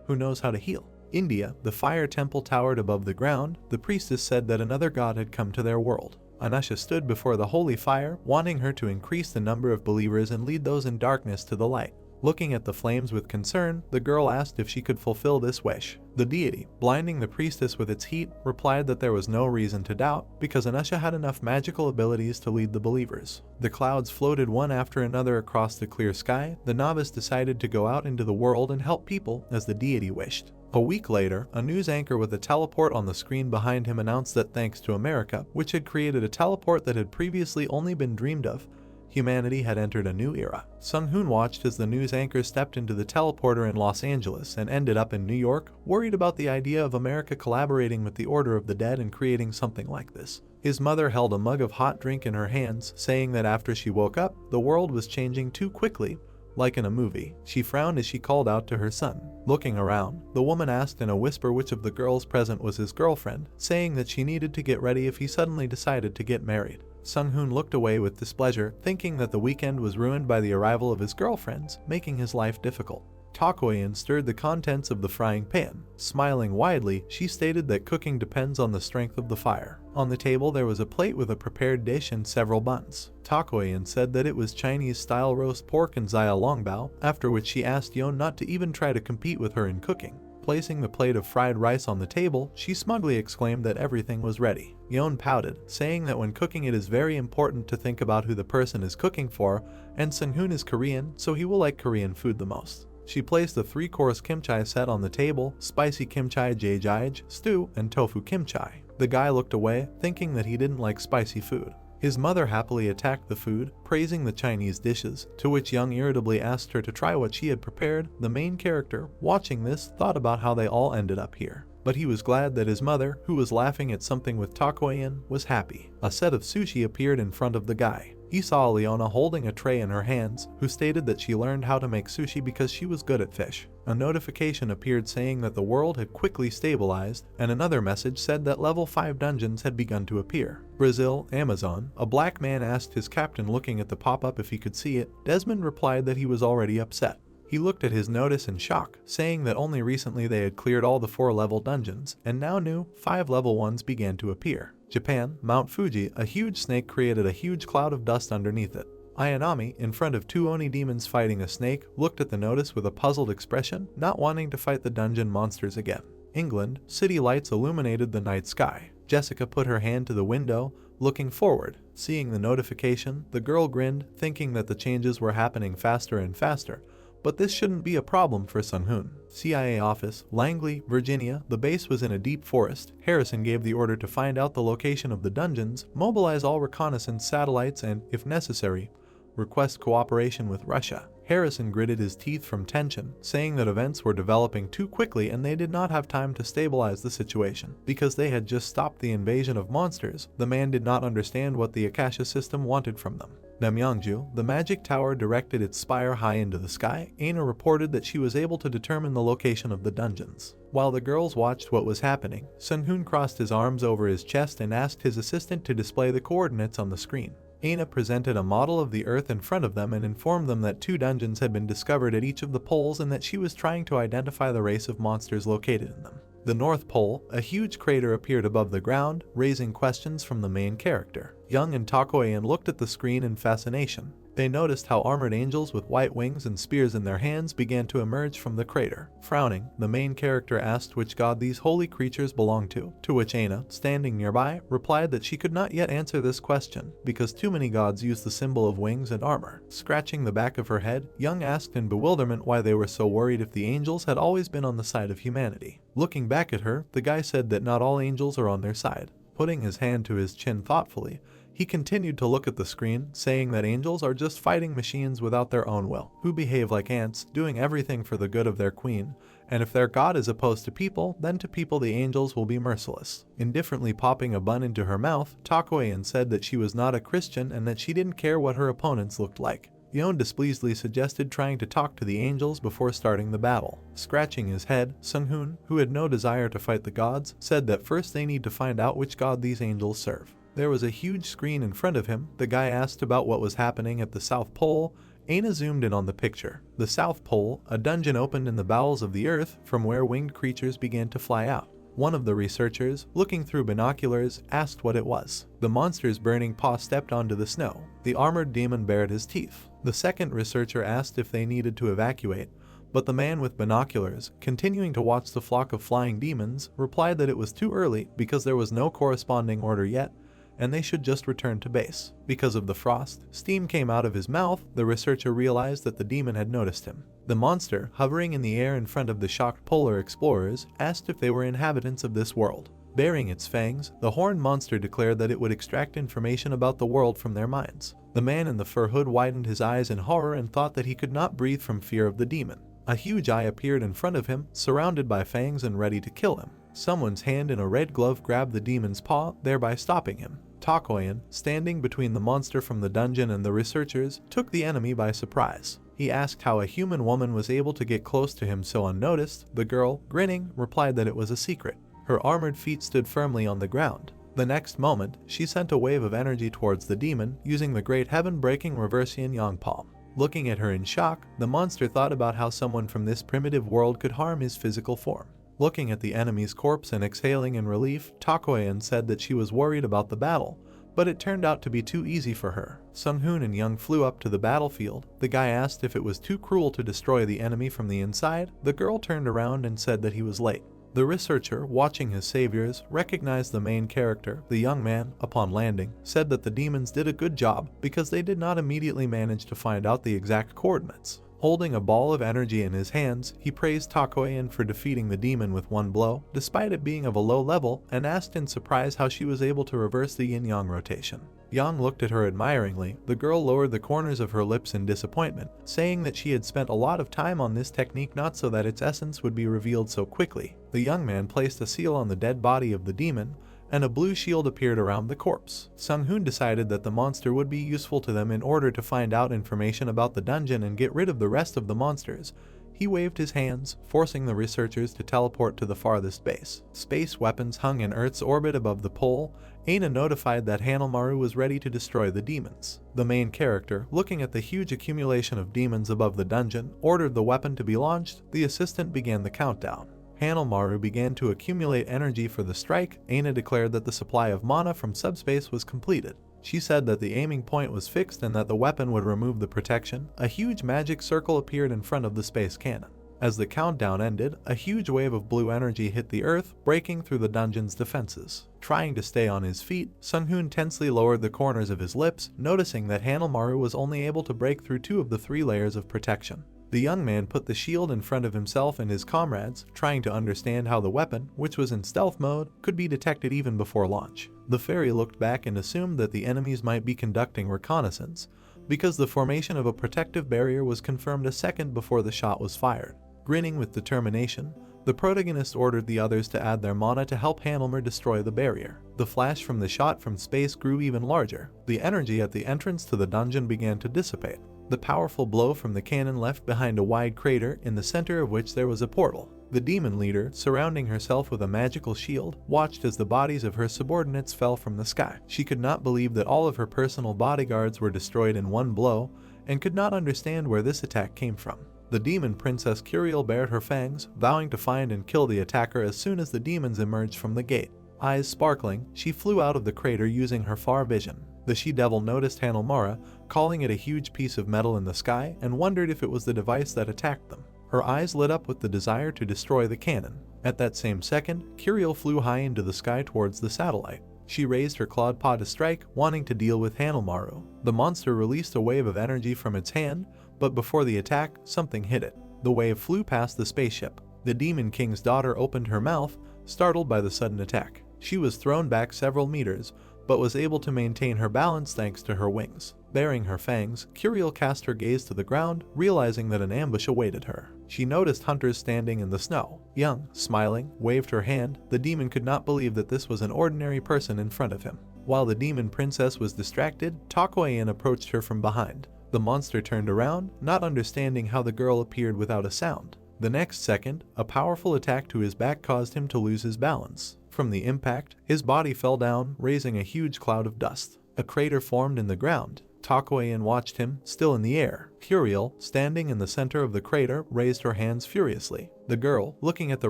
Speaker 1: who knows how to heal. India, the fire temple towered above the ground. The priestess said that another god had come to their world. Anusha stood before the holy fire, wanting her to increase the number of believers and lead those in darkness to the light. Looking at the flames with concern, the girl asked if she could fulfill this wish. The deity, blinding the priestess with its heat, replied that there was no reason to doubt, because Anusha had enough magical abilities to lead the believers. The clouds floated one after another across the clear sky. The novice decided to go out into the world and help people as the deity wished. A week later, a news anchor with a teleport on the screen behind him announced that thanks to America, which had created a teleport that had previously only been dreamed of, humanity had entered a new era. Sung-hoon watched as the news anchor stepped into the teleporter in Los Angeles and ended up in New York, worried about the idea of America collaborating with the Order of the Dead and creating something like this. His mother held a mug of hot drink in her hands, saying that after she woke up, the world was changing too quickly, like in a movie. She frowned as she called out to her son. Looking around, the woman asked in a whisper which of the girls present was his girlfriend, saying that she needed to get ready if he suddenly decided to get married. Sung-hoon looked away with displeasure, thinking that the weekend was ruined by the arrival of his girlfriends, making his life difficult. Takoyan stirred the contents of the frying pan. Smiling widely, she stated that cooking depends on the strength of the fire. On the table there was a plate with a prepared dish and several buns. Takoyan said that it was Chinese-style roast pork and zaya longbao, after which she asked Yeon not to even try to compete with her in cooking. Placing the plate of fried rice on the table, she smugly exclaimed that everything was ready. Yeon pouted, saying that when cooking it is very important to think about who the person is cooking for, and Sung-hoon is Korean, so he will like Korean food the most. She placed the 3-course kimchi set on the table: spicy kimchi jjigae, stew, and tofu kimchi. The guy looked away, thinking that he didn't like spicy food. His mother happily attacked the food, praising the Chinese dishes, to which Young irritably asked her to try what she had prepared. The main character, watching this, thought about how they all ended up here. But he was glad that his mother, who was laughing at something with Takoyan, was happy. A set of sushi appeared in front of the guy. He saw Leona holding a tray in her hands, who stated that she learned how to make sushi because she was good at fish. A notification appeared saying that the world had quickly stabilized, and another message said that level 5 dungeons had begun to appear. Brazil, Amazon. A black man asked his captain, looking at the pop-up, if he could see it. Desmond replied that he was already upset. He looked at his notice in shock, saying that only recently they had cleared all the 4-level dungeons, and now new 5 level ones began to appear. Japan, Mount Fuji. A huge snake created a huge cloud of dust underneath it. Ayanami, in front of 2 Oni demons fighting a snake, looked at the notice with a puzzled expression, not wanting to fight the dungeon monsters again. England, city lights illuminated the night sky. Jessica put her hand to the window, looking forward. Seeing the notification, the girl grinned, thinking that the changes were happening faster and faster. But this shouldn't be a problem for Sung-hoon. CIA office, Langley, Virginia. The base was in a deep forest. Harrison gave the order to find out the location of the dungeons, mobilize all reconnaissance satellites, and, if necessary, request cooperation with Russia. Harrison gritted his teeth from tension, saying that events were developing too quickly and they did not have time to stabilize the situation. Because they had just stopped the invasion of monsters, the man did not understand what the Akasha system wanted from them. Namyangju, the magic tower directed its spire high into the sky. Aina reported that she was able to determine the location of the dungeons. While the girls watched what was happening, Sung-hoon crossed his arms over his chest and asked his assistant to display the coordinates on the screen. Aina presented a model of the earth in front of them and informed them that 2 dungeons had been discovered at each of the poles and that she was trying to identify the race of monsters located in them. The North Pole, a huge crater appeared above the ground, raising questions from the main character. Young and Takoyan looked at the screen in fascination. They noticed how armored angels with white wings and spears in their hands began to emerge from the crater. Frowning, the main character asked which god these holy creatures belonged to which Aina, standing nearby, replied that she could not yet answer this question, because too many gods use the symbol of wings and armor. Scratching the back of her head, Young asked in bewilderment why they were so worried if the angels had always been on the side of humanity. Looking back at her, the guy said that not all angels are on their side. Putting his hand to his chin thoughtfully, he continued to look at the screen, saying that angels are just fighting machines without their own will, who behave like ants, doing everything for the good of their queen, and if their god is opposed to people, then to people the angels will be merciless. Indifferently popping a bun into her mouth, Takoyan said that she was not a Christian and that she didn't care what her opponents looked like. Yeon displeasedly suggested trying to talk to the angels before starting the battle. Scratching his head, Sung-hoon, who had no desire to fight the gods, said that first they need to find out which god these angels serve. There was a huge screen in front of him. The guy asked about what was happening at the South Pole. Aina zoomed in on the picture. The South Pole, a dungeon opened in the bowels of the earth from where winged creatures began to fly out. One of the researchers, looking through binoculars, asked what it was. The monster's burning paw stepped onto the snow. The armored demon bared his teeth. The second researcher asked if they needed to evacuate, but the man with binoculars, continuing to watch the flock of flying demons, replied that it was too early because there was no corresponding order yet, and they should just return to base. Because of the frost, steam came out of his mouth. The researcher realized that the demon had noticed him. The monster, hovering in the air in front of the shocked polar explorers, asked if they were inhabitants of this world. Baring its fangs, the horned monster declared that it would extract information about the world from their minds. The man in the fur hood widened his eyes in horror and thought that he could not breathe from fear of the demon. A huge eye appeared in front of him, surrounded by fangs and ready to kill him. Someone's hand in a red glove grabbed the demon's paw, thereby stopping him. Takoyan, standing between the monster from the dungeon and the researchers, took the enemy by surprise. He asked how a human woman was able to get close to him so unnoticed. The girl, grinning, replied that it was a secret. Her armored feet stood firmly on the ground. The next moment, she sent a wave of energy towards the demon, using the great heaven-breaking reverse yin-yang palm. Looking at her in shock, the monster thought about how someone from this primitive world could harm his physical form. Looking at the enemy's corpse and exhaling in relief, Takoyan said that she was worried about the battle, but it turned out to be too easy for her. Sung-hoon and Young flew up to the battlefield. The guy asked if it was too cruel to destroy the enemy from the inside. The girl turned around and said that he was late. The researcher, watching his saviors, recognized the main character. The young man, upon landing, said that the demons did a good job because they did not immediately manage to find out the exact coordinates. Holding a ball of energy in his hands, he praised Takoyan for defeating the demon with one blow, despite it being of a low level, and asked in surprise how she was able to reverse the yin-yang rotation. Yang looked at her admiringly. The girl lowered the corners of her lips in disappointment, saying that she had spent a lot of time on this technique not so that its essence would be revealed so quickly. The young man placed a seal on the dead body of the demon, and a blue shield appeared around the corpse. Sung-hoon decided that the monster would be useful to them in order to find out information about the dungeon and get rid of the rest of the monsters. He waved his hands, forcing the researchers to teleport to the farthest base. Space weapons hung in Earth's orbit above the pole. Aina notified that Hanamaru was ready to destroy the demons. The main character, looking at the huge accumulation of demons above the dungeon, ordered the weapon to be launched. The assistant began the countdown. Hanamaru began to accumulate energy for the strike. Aina declared that the supply of mana from subspace was completed. She said that the aiming point was fixed and that the weapon would remove the protection. A huge magic circle appeared in front of the space cannon. As the countdown ended, a huge wave of blue energy hit the earth, breaking through the dungeon's defenses. Trying to stay on his feet, Sung-hoon tensely lowered the corners of his lips, noticing that Hanamaru was only able to break through 2 of the 3 layers of protection. The young man put the shield in front of himself and his comrades, trying to understand how the weapon, which was in stealth mode, could be detected even before launch. The fairy looked back and assumed that the enemies might be conducting reconnaissance, because the formation of a protective barrier was confirmed a second before the shot was fired. Grinning with determination, the protagonist ordered the others to add their mana to help Hanamaru destroy the barrier. The flash from the shot from space grew even larger. The energy at the entrance to the dungeon began to dissipate. The powerful blow from the cannon left behind a wide crater, in the center of which there was a portal. The demon leader, surrounding herself with a magical shield, watched as the bodies of her subordinates fell from the sky. She could not believe that all of her personal bodyguards were destroyed in one blow, and could not understand where this attack came from. The demon princess Curiel bared her fangs, vowing to find and kill the attacker as soon as the demons emerged from the gate. Eyes sparkling, she flew out of the crater using her far vision. The she-devil noticed Hanamaru, calling it a huge piece of metal in the sky, and wondered if it was the device that attacked them. Her eyes lit up with the desire to destroy the cannon. At that same second, Curiel flew high into the sky towards the satellite. She raised her clawed paw to strike, wanting to deal with Hanamaru. The monster released a wave of energy from its hand, but before the attack, something hit it. The wave flew past the spaceship. The Demon King's daughter opened her mouth, startled by the sudden attack. She was thrown back several meters, but was able to maintain her balance thanks to her wings. Baring her fangs, Curiel cast her gaze to the ground, realizing that an ambush awaited her. She noticed hunters standing in the snow. Young, smiling, waved her hand. The demon could not believe that this was an ordinary person in front of him. While the demon princess was distracted, Takoyan approached her from behind. The monster turned around, not understanding how the girl appeared without a sound. The next second, a powerful attack to his back caused him to lose his balance. From the impact, his body fell down, raising a huge cloud of dust. A crater formed in the ground. Takoyan watched him, still in the air. Curiel, standing in the center of the crater, raised her hands furiously. The girl, looking at the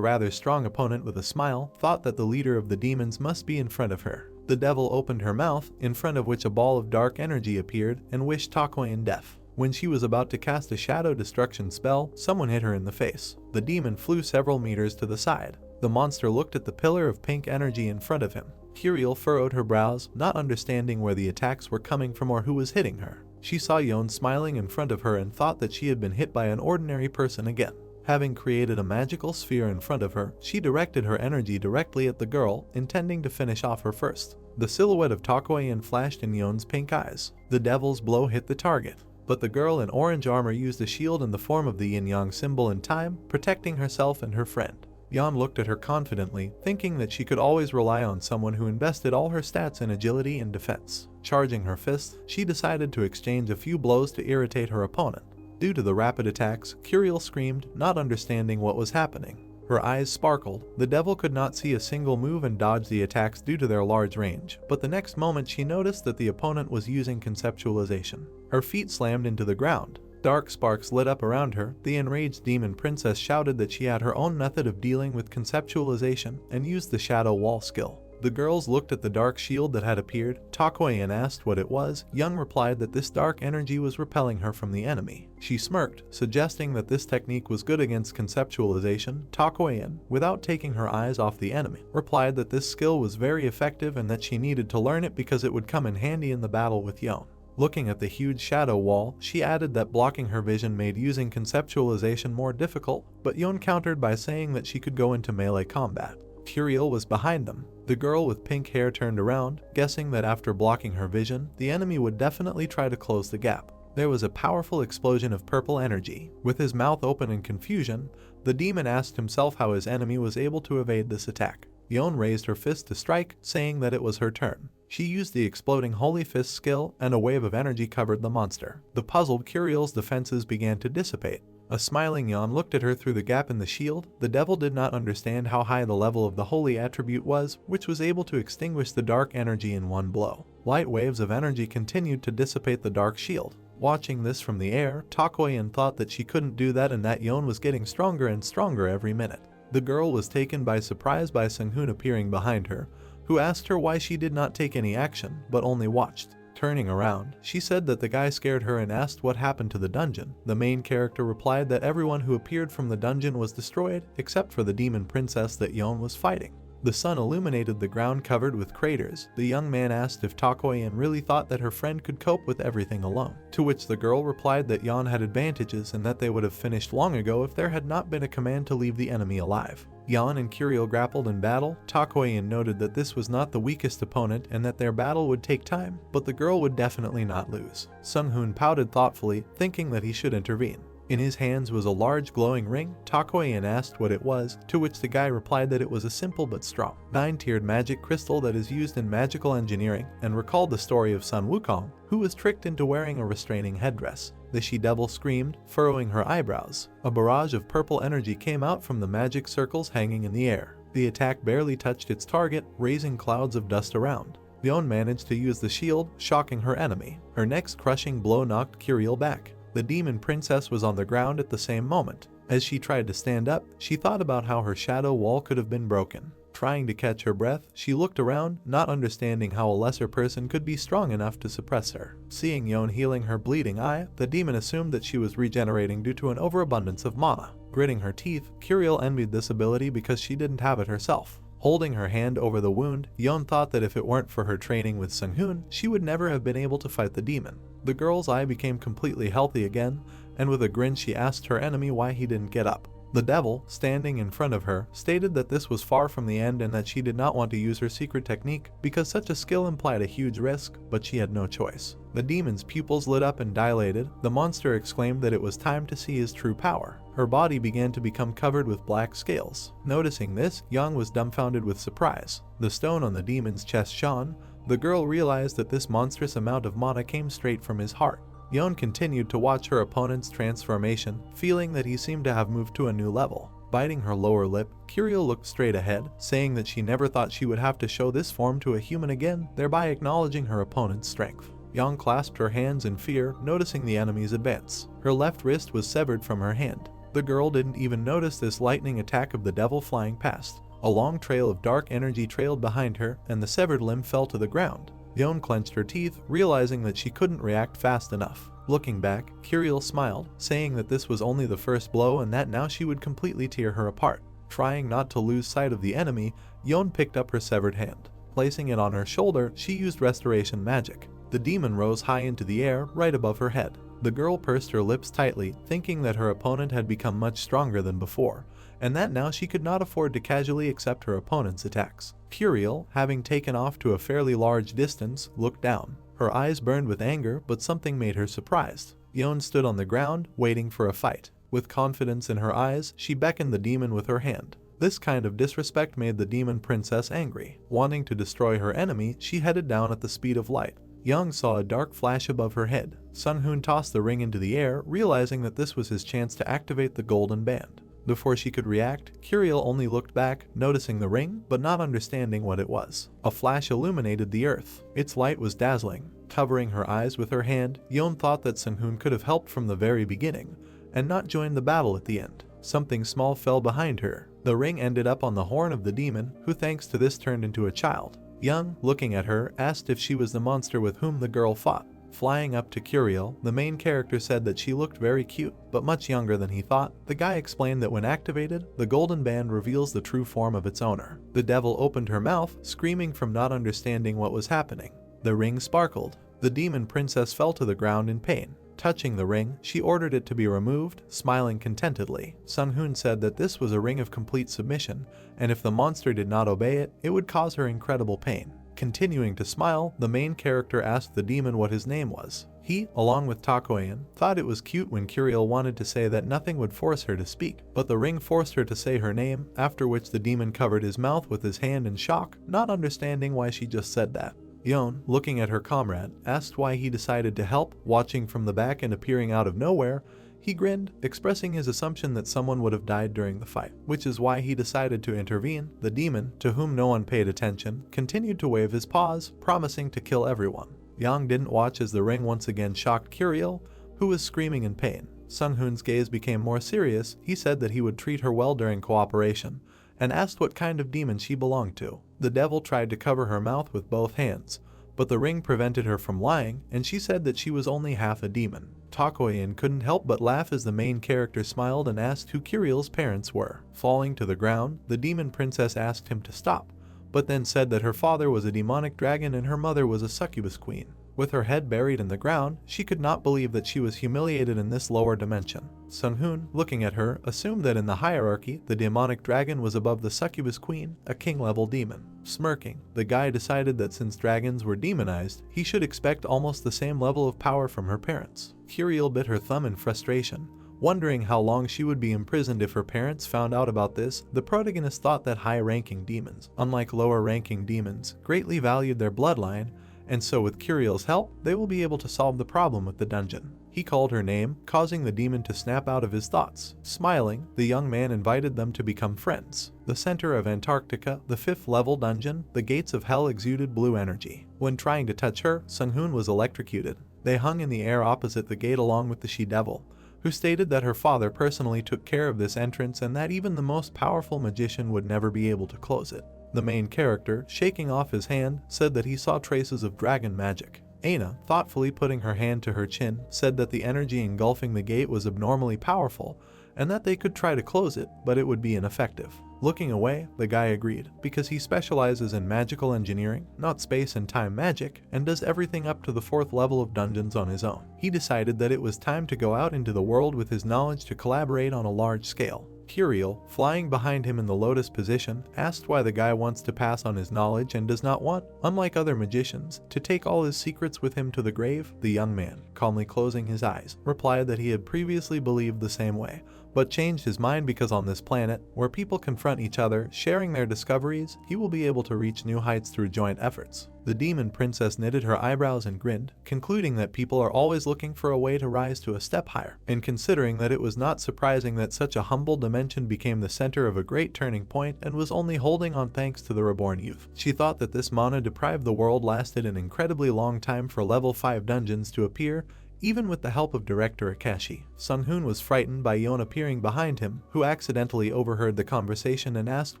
Speaker 1: rather strong opponent with a smile, thought that the leader of the demons must be in front of her. The devil opened her mouth, in front of which a ball of dark energy appeared, and wished Takoyan death. When she was about to cast a shadow destruction spell, someone hit her in the face. The demon flew several meters to the side. The monster looked at the pillar of pink energy in front of him. Curiel furrowed her brows, not understanding where the attacks were coming from or who was hitting her. She saw Yon smiling in front of her and thought that she had been hit by an ordinary person again. Having created a magical sphere in front of her, she directed her energy directly at the girl, intending to finish off her first. The silhouette of Takoyan flashed in Yon's pink eyes. The devil's blow hit the target, but the girl in orange armor used a shield in the form of the yin-yang symbol in time, protecting herself and her friend. Yon looked at her confidently, thinking that she could always rely on someone who invested all her stats in agility and defense. Charging her fist, she decided to exchange a few blows to irritate her opponent. Due to the rapid attacks, Curiel screamed, not understanding what was happening. Her eyes sparkled. The devil could not see a single move and dodge the attacks due to their large range, but the next moment she noticed that the opponent was using conceptualization. Her feet slammed into the ground. Dark sparks lit up around her. The enraged demon princess shouted that she had her own method of dealing with conceptualization and used the shadow wall skill. The girls looked at the dark shield that had appeared. Takoyan asked what it was. Young replied that this dark energy was repelling her from the enemy. She smirked, suggesting that this technique was good against conceptualization. Takoyan, without taking her eyes off the enemy, replied that this skill was very effective and that she needed to learn it because it would come in handy in the battle with Yon. Looking at the huge shadow wall, she added that blocking her vision made using conceptualization more difficult, but Yon countered by saying that she could go into melee combat. Curiel was behind them. The girl with pink hair turned around, guessing that after blocking her vision, the enemy would definitely try to close the gap. There was a powerful explosion of purple energy. With his mouth open in confusion, the demon asked himself how his enemy was able to evade this attack. Yon raised her fist to strike, saying that it was her turn. She used the exploding Holy Fist skill, and a wave of energy covered the monster. The puzzled Curiel's defenses began to dissipate. A smiling Yon looked at her through the gap in the shield. The devil did not understand how high the level of the holy attribute was, which was able to extinguish the dark energy in one blow. Light waves of energy continued to dissipate the dark shield. Watching this from the air, Takoyan thought that she couldn't do that and that Yon was getting stronger and stronger every minute. The girl was taken by surprise by Sunghun appearing behind her, who asked her why she did not take any action, but only watched. Turning around, she said that the guy scared her and asked what happened to the dungeon. The main character replied that everyone who appeared from the dungeon was destroyed, except for the demon princess that Yon was fighting. The sun illuminated the ground covered with craters. The young man asked if Takoyan really thought that her friend could cope with everything alone, to which the girl replied that Yon had advantages and that they would have finished long ago if there had not been a command to leave the enemy alive. Yon and Curiel grappled in battle. Takoyan noted that this was not the weakest opponent and that their battle would take time, but the girl would definitely not lose. Sunghun pouted thoughtfully, thinking that he should intervene. In his hands was a large glowing ring. Takoyan asked what it was, to which the guy replied that it was a simple but strong, 9-tiered magic crystal that is used in magical engineering, and recalled the story of Sun Wukong, who was tricked into wearing a restraining headdress. The she-devil screamed, furrowing her eyebrows. A barrage of purple energy came out from the magic circles hanging in the air. The attack barely touched its target, raising clouds of dust around. Yon managed to use the shield, shocking her enemy. Her next crushing blow knocked Curiel back. The demon princess was on the ground at the same moment. As she tried to stand up, she thought about how her shadow wall could have been broken. Trying to catch her breath, she looked around, not understanding how a lesser person could be strong enough to suppress her. Seeing Yon healing her bleeding eye, the demon assumed that she was regenerating due to an overabundance of mana. Gritting her teeth, Curiel envied this ability because she didn't have it herself. Holding her hand over the wound, Yon thought that if it weren't for her training with Sunghun, she would never have been able to fight the demon. The girl's eye became completely healthy again, and with a grin she asked her enemy why he didn't get up. The devil, standing in front of her, stated that this was far from the end and that she did not want to use her secret technique because such a skill implied a huge risk, but she had no choice. The demon's pupils lit up and dilated. The monster exclaimed that it was time to see his true power. Her body began to become covered with black scales. Noticing this, Yang was dumbfounded with surprise. The stone on the demon's chest shone. The girl realized that this monstrous amount of mana came straight from his heart. Yon continued to watch her opponent's transformation, feeling that he seemed to have moved to a new level. Biting her lower lip, Curiel looked straight ahead, saying that she never thought she would have to show this form to a human again, thereby acknowledging her opponent's strength. Yang clasped her hands in fear, noticing the enemy's advance. Her left wrist was severed from her hand. The girl didn't even notice this lightning attack of the devil flying past. A long trail of dark energy trailed behind her, and the severed limb fell to the ground. Yon clenched her teeth, realizing that she couldn't react fast enough. Looking back, Curiel smiled, saying that this was only the first blow and that now she would completely tear her apart. Trying not to lose sight of the enemy, Yon picked up her severed hand. Placing it on her shoulder, she used restoration magic. The demon rose high into the air, right above her head. The girl pursed her lips tightly, thinking that her opponent had become much stronger than before, and that now she could not afford to casually accept her opponent's attacks. Curiel, having taken off to a fairly large distance, looked down. Her eyes burned with anger, but something made her surprised. Yon stood on the ground, waiting for a fight. With confidence in her eyes, she beckoned the demon with her hand. This kind of disrespect made the demon princess angry. Wanting to destroy her enemy, she headed down at the speed of light. Young saw a dark flash above her head. Sun-hoon tossed the ring into the air, realizing that this was his chance to activate the golden band. Before she could react, Curiel only looked back, noticing the ring, but not understanding what it was. A flash illuminated the earth. Its light was dazzling. Covering her eyes with her hand, Yeon thought that Sun-hoon could have helped from the very beginning, and not joined the battle at the end. Something small fell behind her. The ring ended up on the horn of the demon, who thanks to this turned into a child. Young, looking at her, asked if she was the monster with whom the girl fought. Flying up to Curiel, the main character said that she looked very cute, but much younger than he thought. The guy explained that when activated, the golden band reveals the true form of its owner. The devil opened her mouth, screaming from not understanding what was happening. The ring sparkled. The demon princess fell to the ground in pain. Touching the ring, she ordered it to be removed, smiling contentedly. Sun-hoon said that this was a ring of complete submission, and if the monster did not obey it, it would cause her incredible pain. Continuing to smile, the main character asked the demon what his name was. He, along with Takoyan, thought it was cute when Curiel wanted to say that nothing would force her to speak, but the ring forced her to say her name, after which the demon covered his mouth with his hand in shock, not understanding why she just said that. Yeon, looking at her comrade, asked why he decided to help. Watching from the back and appearing out of nowhere, he grinned, expressing his assumption that someone would have died during the fight, which is why he decided to intervene. The demon, to whom no one paid attention, continued to wave his paws, promising to kill everyone. Yang didn't watch as the ring once again shocked Curiel, who was screaming in pain. Sun-hoon's gaze became more serious. He said that he would treat her well during cooperation, and asked what kind of demon she belonged to. The devil tried to cover her mouth with both hands, but the ring prevented her from lying, and she said that she was only half a demon. Takoyan couldn't help but laugh as the main character smiled and asked who Curiel's parents were. Falling to the ground, the demon princess asked him to stop, but then said that her father was a demonic dragon and her mother was a succubus queen. With her head buried in the ground, she could not believe that she was humiliated in this lower dimension. Sun-hoon, looking at her, assumed that in the hierarchy, the demonic dragon was above the succubus queen, a king-level demon. Smirking, the guy decided that since dragons were demonized, he should expect almost the same level of power from her parents. Curiel bit her thumb in frustration, wondering how long she would be imprisoned if her parents found out about this. The protagonist thought that high-ranking demons, unlike lower-ranking demons, greatly valued their bloodline, and so with Curiel's help, they will be able to solve the problem with the dungeon. He called her name, causing the demon to snap out of his thoughts. Smiling, the young man invited them to become friends. The center of Antarctica, the 5th level dungeon, the gates of hell exuded blue energy. When trying to touch her, Sun-hoon was electrocuted. They hung in the air opposite the gate along with the she-devil, who stated that her father personally took care of this entrance and that even the most powerful magician would never be able to close it. The main character, shaking off his hand, said that he saw traces of dragon magic. Aina, thoughtfully putting her hand to her chin, said that the energy engulfing the gate was abnormally powerful and that they could try to close it, but it would be ineffective. Looking away, the guy agreed, because he specializes in magical engineering, not space and time magic, and does everything up to the 4th level of dungeons on his own. He decided that it was time to go out into the world with his knowledge to collaborate on a large scale. Curiel, flying behind him in the lotus position, asked why the guy wants to pass on his knowledge and does not want, unlike other magicians, to take all his secrets with him to the grave. The young man, calmly closing his eyes, replied that he had previously believed the same way, but changed his mind because on this planet, where people confront each other, sharing their discoveries, he will be able to reach new heights through joint efforts. The demon princess knitted her eyebrows and grinned, concluding that people are always looking for a way to rise to a step higher, and considering that it was not surprising that such a humble dimension became the center of a great turning point and was only holding on thanks to the reborn youth. She thought that this mana-deprived the world lasted an incredibly long time for level 5 dungeons to appear, even with the help of director Akashi. Sun-hoon was frightened by Yeon appearing behind him, who accidentally overheard the conversation and asked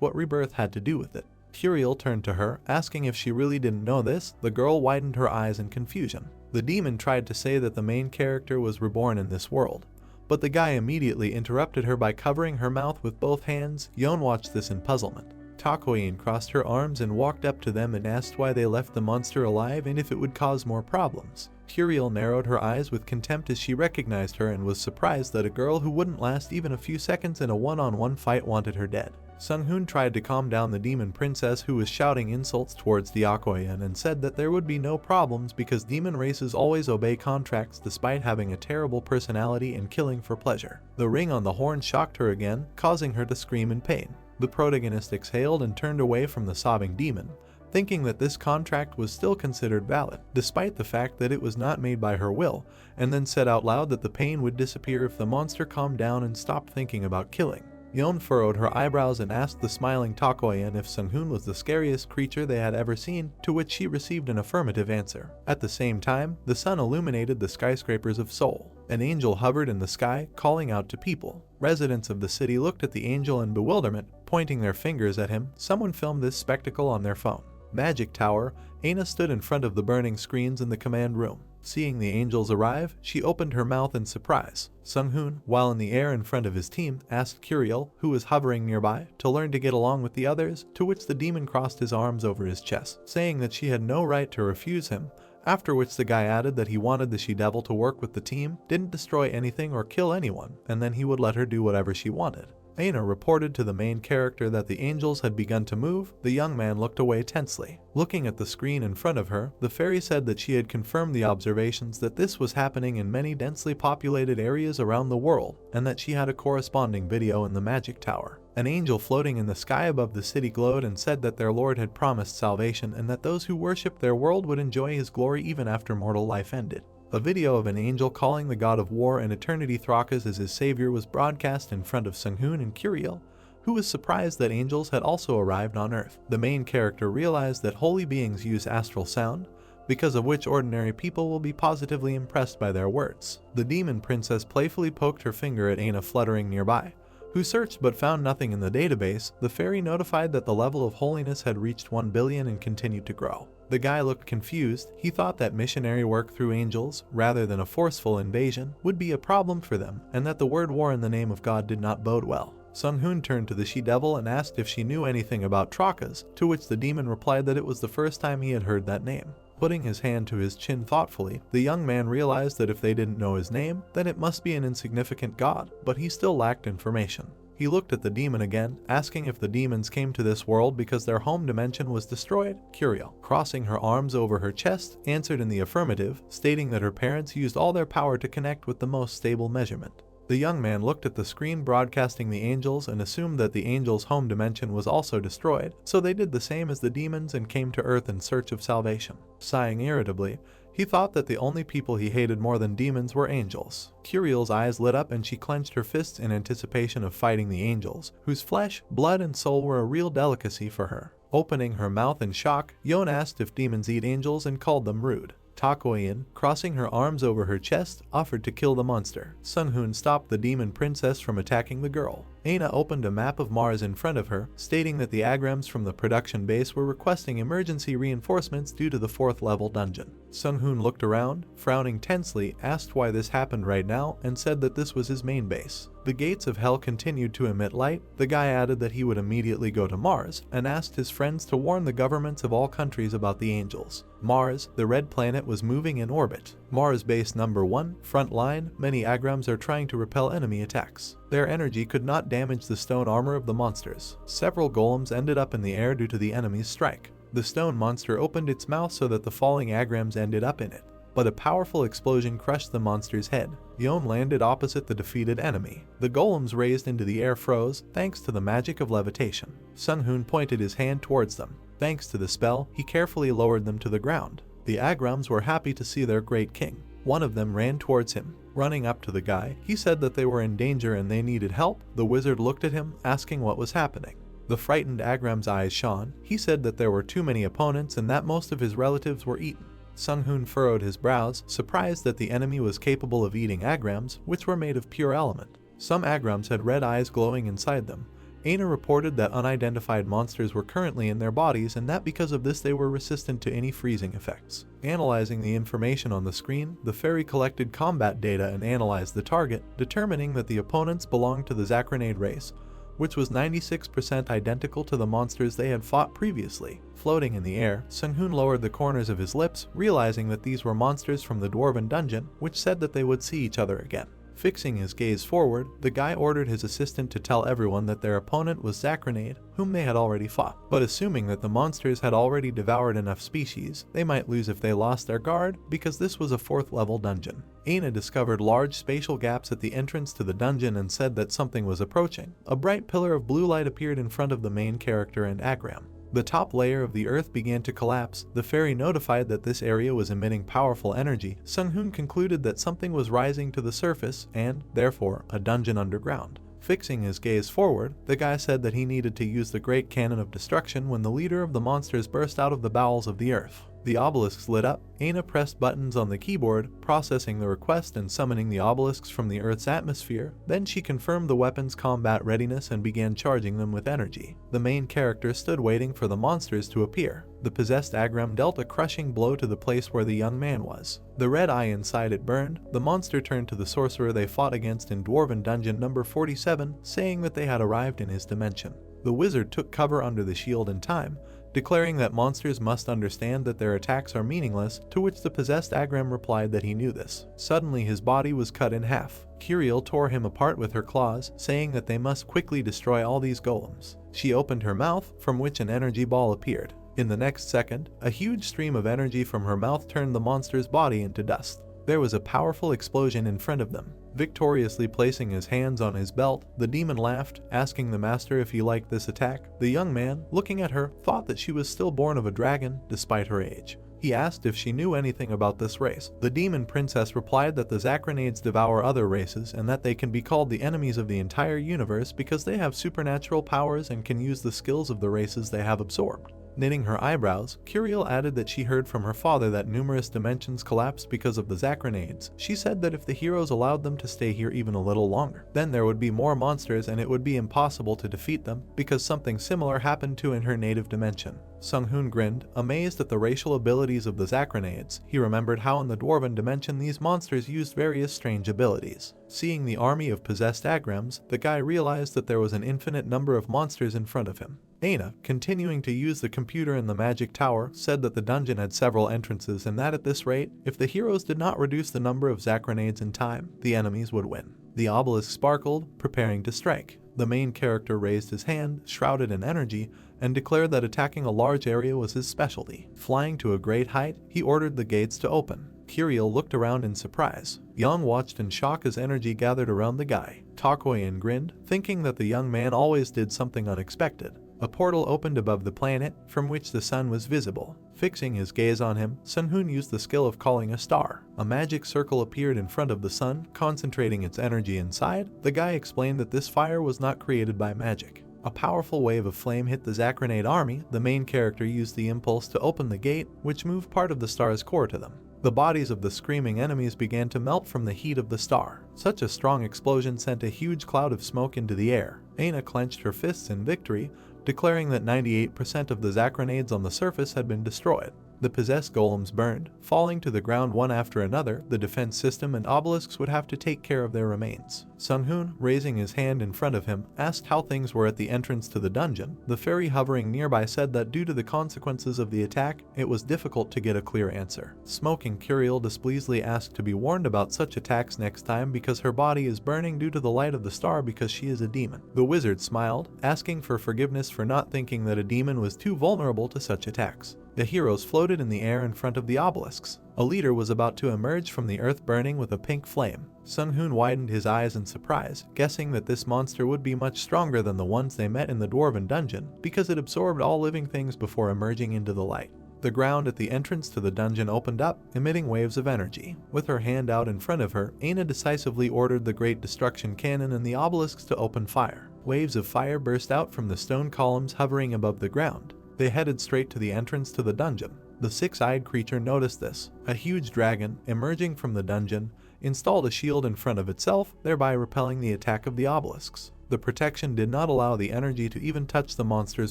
Speaker 1: what rebirth had to do with it. Curiel turned to her, asking if she really didn't know this. The girl widened her eyes in confusion. The demon tried to say that the main character was reborn in this world, but the guy immediately interrupted her by covering her mouth with both hands. Yeon watched this in puzzlement. Takoyan crossed her arms and walked up to them and asked why they left the monster alive and if it would cause more problems. Curiel narrowed her eyes with contempt as she recognized her and was surprised that a girl who wouldn't last even a few seconds in a one-on-one fight wanted her dead. Sun-hoon tried to calm down the demon princess, who was shouting insults towards the Akoyan, and said that there would be no problems because demon races always obey contracts despite having a terrible personality and killing for pleasure. The ring on the horn shocked her again, causing her to scream in pain. The protagonist exhaled and turned away from the sobbing demon, thinking that this contract was still considered valid, despite the fact that it was not made by her will, and then said out loud that the pain would disappear if the monster calmed down and stopped thinking about killing. Yeon furrowed her eyebrows and asked the smiling Takoyan if Sunghoon was the scariest creature they had ever seen, to which she received an affirmative answer. At the same time, the sun illuminated the skyscrapers of Seoul. An angel hovered in the sky, calling out to people. Residents of the city looked at the angel in bewilderment, pointing their fingers at him. Someone filmed this spectacle on their phone. Magic Tower, Aina stood in front of the burning screens in the command room. Seeing the angels arrive, she opened her mouth in surprise. Sunghoon, while in the air in front of his team, asked Curiel, who was hovering nearby, to learn to get along with the others, to which the demon crossed his arms over his chest, saying that she had no right to refuse him, after which the guy added that he wanted the she-devil to work with the team, didn't destroy anything or kill anyone, and then he would let her do whatever she wanted. Aina reported to the main character that the angels had begun to move. The young man looked away tensely. Looking at the screen in front of her, the fairy said that she had confirmed the observations that this was happening in many densely populated areas around the world, and that she had a corresponding video in the Magic Tower. An angel floating in the sky above the city glowed and said that their Lord had promised salvation and that those who worshipped their world would enjoy his glory even after mortal life ended. A video of an angel calling the god of war and eternity Thrakas as his savior was broadcast in front of Sunghoon and Curiel, who was surprised that angels had also arrived on Earth. The main character realized that holy beings use astral sound, because of which ordinary people will be positively impressed by their words. The demon princess playfully poked her finger at Aina fluttering nearby, who searched but found nothing in the database. The fairy notified that the level of holiness had reached 1 billion and continued to grow. The guy looked confused. He thought that missionary work through angels, rather than a forceful invasion, would be a problem for them, and that the word war in the name of God did not bode well. Sunghoon turned to the she-devil and asked if she knew anything about Thrakas, to which the demon replied that it was the first time he had heard that name. Putting his hand to his chin thoughtfully, the young man realized that if they didn't know his name, then it must be an insignificant god, but he still lacked information. He looked at the demon again, asking if the demons came to this world because their home dimension was destroyed. Curiel, crossing her arms over her chest, answered in the affirmative, stating that her parents used all their power to connect with the most stable measurement. The young man looked at the screen broadcasting the angels and assumed that the angels' home dimension was also destroyed, so they did the same as the demons and came to Earth in search of salvation. Sighing irritably, he thought that the only people he hated more than demons were angels. Curiel's eyes lit up and she clenched her fists in anticipation of fighting the angels, whose flesh, blood, and soul were a real delicacy for her. Opening her mouth in shock, Yeon asked if demons eat angels and called them rude. Takoyan, crossing her arms over her chest, offered to kill the monster. Sunghoon stopped the demon princess from attacking the girl. Aina opened a map of Mars in front of her, stating that the Agrams from the production base were requesting emergency reinforcements due to the 4th level dungeon. Sunghoon looked around, frowning tensely, asked why this happened right now, and said that this was his main base. The gates of hell continued to emit light. The guy added that he would immediately go to Mars, and asked his friends to warn the governments of all countries about the angels. Mars, the red planet, was moving in orbit. Mars base number 1, front line, many Agrams are trying to repel enemy attacks. Their energy could not damage the stone armor of the monsters. Several golems ended up in the air due to the enemy's strike. The stone monster opened its mouth so that the falling Agrams ended up in it, but a powerful explosion crushed the monster's head. Yeon landed opposite the defeated enemy. The golems raised into the air froze, thanks to the magic of levitation. Sunghoon pointed his hand towards them. Thanks to the spell, he carefully lowered them to the ground. The Agrams were happy to see their great king. One of them ran towards him. Running up to the guy, he said that they were in danger and they needed help. The wizard looked at him, asking what was happening. The frightened Agram's eyes shone. He said that there were too many opponents and that most of his relatives were eaten. Sunghoon furrowed his brows, surprised that the enemy was capable of eating Agrams, which were made of pure element. Some Agrams had red eyes glowing inside them. Aina reported that unidentified monsters were currently in their bodies and that because of this they were resistant to any freezing effects. Analyzing the information on the screen, the fairy collected combat data and analyzed the target, determining that the opponents belonged to the Zacranade race, which was 96% identical to the monsters they had fought previously. Floating in the air, Sunghoon lowered the corners of his lips, realizing that these were monsters from the Dwarven dungeon, which said that they would see each other again. Fixing his gaze forward, the guy ordered his assistant to tell everyone that their opponent was Zacranade, whom they had already fought. But assuming that the monsters had already devoured enough species, they might lose if they lost their guard, because this was a 4th level dungeon. Aina discovered large spatial gaps at the entrance to the dungeon and said that something was approaching. A bright pillar of blue light appeared in front of the main character and Agram. The top layer of the earth began to collapse. The fairy notified that this area was emitting powerful energy. Sung-hoon concluded that something was rising to the surface and, therefore, a dungeon underground. Fixing his gaze forward, the guy said that he needed to use the Great Cannon of Destruction when the leader of the monsters burst out of the bowels of the earth. The obelisks lit up. Aina pressed buttons on the keyboard, processing the request and summoning the obelisks from the Earth's atmosphere. Then she confirmed the weapon's combat readiness and began charging them with energy. The main character stood waiting for the monsters to appear. The possessed Agram dealt a crushing blow to the place where the young man was. The red eye inside it burned. The monster turned to the sorcerer they fought against in Dwarven Dungeon number 47, saying that they had arrived in his dimension. The wizard took cover under the shield in time, declaring that monsters must understand that their attacks are meaningless, to which the possessed Agram replied that he knew this. Suddenly his body was cut in half. Kiriel tore him apart with her claws, saying that they must quickly destroy all these golems. She opened her mouth, from which an energy ball appeared. In the next second, a huge stream of energy from her mouth turned the monster's body into dust. There was a powerful explosion in front of them. Victoriously placing his hands on his belt, the demon laughed, asking the master if he liked this attack. The young man, looking at her, thought that she was still born of a dragon, despite her age. He asked if she knew anything about this race. The demon princess replied that the Zachranids devour other races and that they can be called the enemies of the entire universe because they have supernatural powers and can use the skills of the races they have absorbed. Knitting her eyebrows, Kiriel added that she heard from her father that numerous dimensions collapsed because of the Zachranids. She said that if the heroes allowed them to stay here even a little longer, then there would be more monsters and it would be impossible to defeat them because something similar happened to in her native dimension. Sung-hoon grinned, amazed at the racial abilities of the Zachranids. He remembered how in the Dwarven dimension these monsters used various strange abilities. Seeing the army of possessed Agrams, the guy realized that there was an infinite number of monsters in front of him. Aina, continuing to use the computer in the magic tower, said that the dungeon had several entrances and that at this rate, if the heroes did not reduce the number of Zachranids in time, the enemies would win. The obelisk sparkled, preparing to strike. The main character raised his hand, shrouded in energy, and declared that attacking a large area was his specialty. Flying to a great height, he ordered the gates to open. Kiriel looked around in surprise. Yang watched in shock as energy gathered around the guy. Takoyan grinned, thinking that the young man always did something unexpected. A portal opened above the planet, from which the sun was visible. Fixing his gaze on him, Sun-hoon used the skill of calling a star. A magic circle appeared in front of the sun, concentrating its energy inside. The guy explained that this fire was not created by magic. A powerful wave of flame hit the Zachranaid army. The main character used the impulse to open the gate, which moved part of the star's core to them. The bodies of the screaming enemies began to melt from the heat of the star. Such a strong explosion sent a huge cloud of smoke into the air. Aina clenched her fists in victory, declaring that 98% of the Zachranids on the surface had been destroyed. The possessed golems burned, falling to the ground one after another. The defense system and obelisks would have to take care of their remains. Sung-hoon, raising his hand in front of him, asked how things were at the entrance to the dungeon. The fairy hovering nearby said that due to the consequences of the attack, it was difficult to get a clear answer. Smoking Kiriel displeasedly asked to be warned about such attacks next time because her body is burning due to the light of the star because she is a demon. The wizard smiled, asking for forgiveness for not thinking that a demon was too vulnerable to such attacks. The heroes floated in the air in front of the obelisks. A leader was about to emerge from the earth burning with a pink flame. Sung-hoon widened his eyes in surprise, guessing that this monster would be much stronger than the ones they met in the Dwarven dungeon because it absorbed all living things before emerging into the light. The ground at the entrance to the dungeon opened up, emitting waves of energy. With her hand out in front of her, Aina decisively ordered the Great Destruction Cannon and the obelisks to open fire. Waves of fire burst out from the stone columns hovering above the ground. They headed straight to the entrance to the dungeon. The six-eyed creature noticed this. A huge dragon, emerging from the dungeon, installed a shield in front of itself, thereby repelling the attack of the obelisks. The protection did not allow the energy to even touch the monster's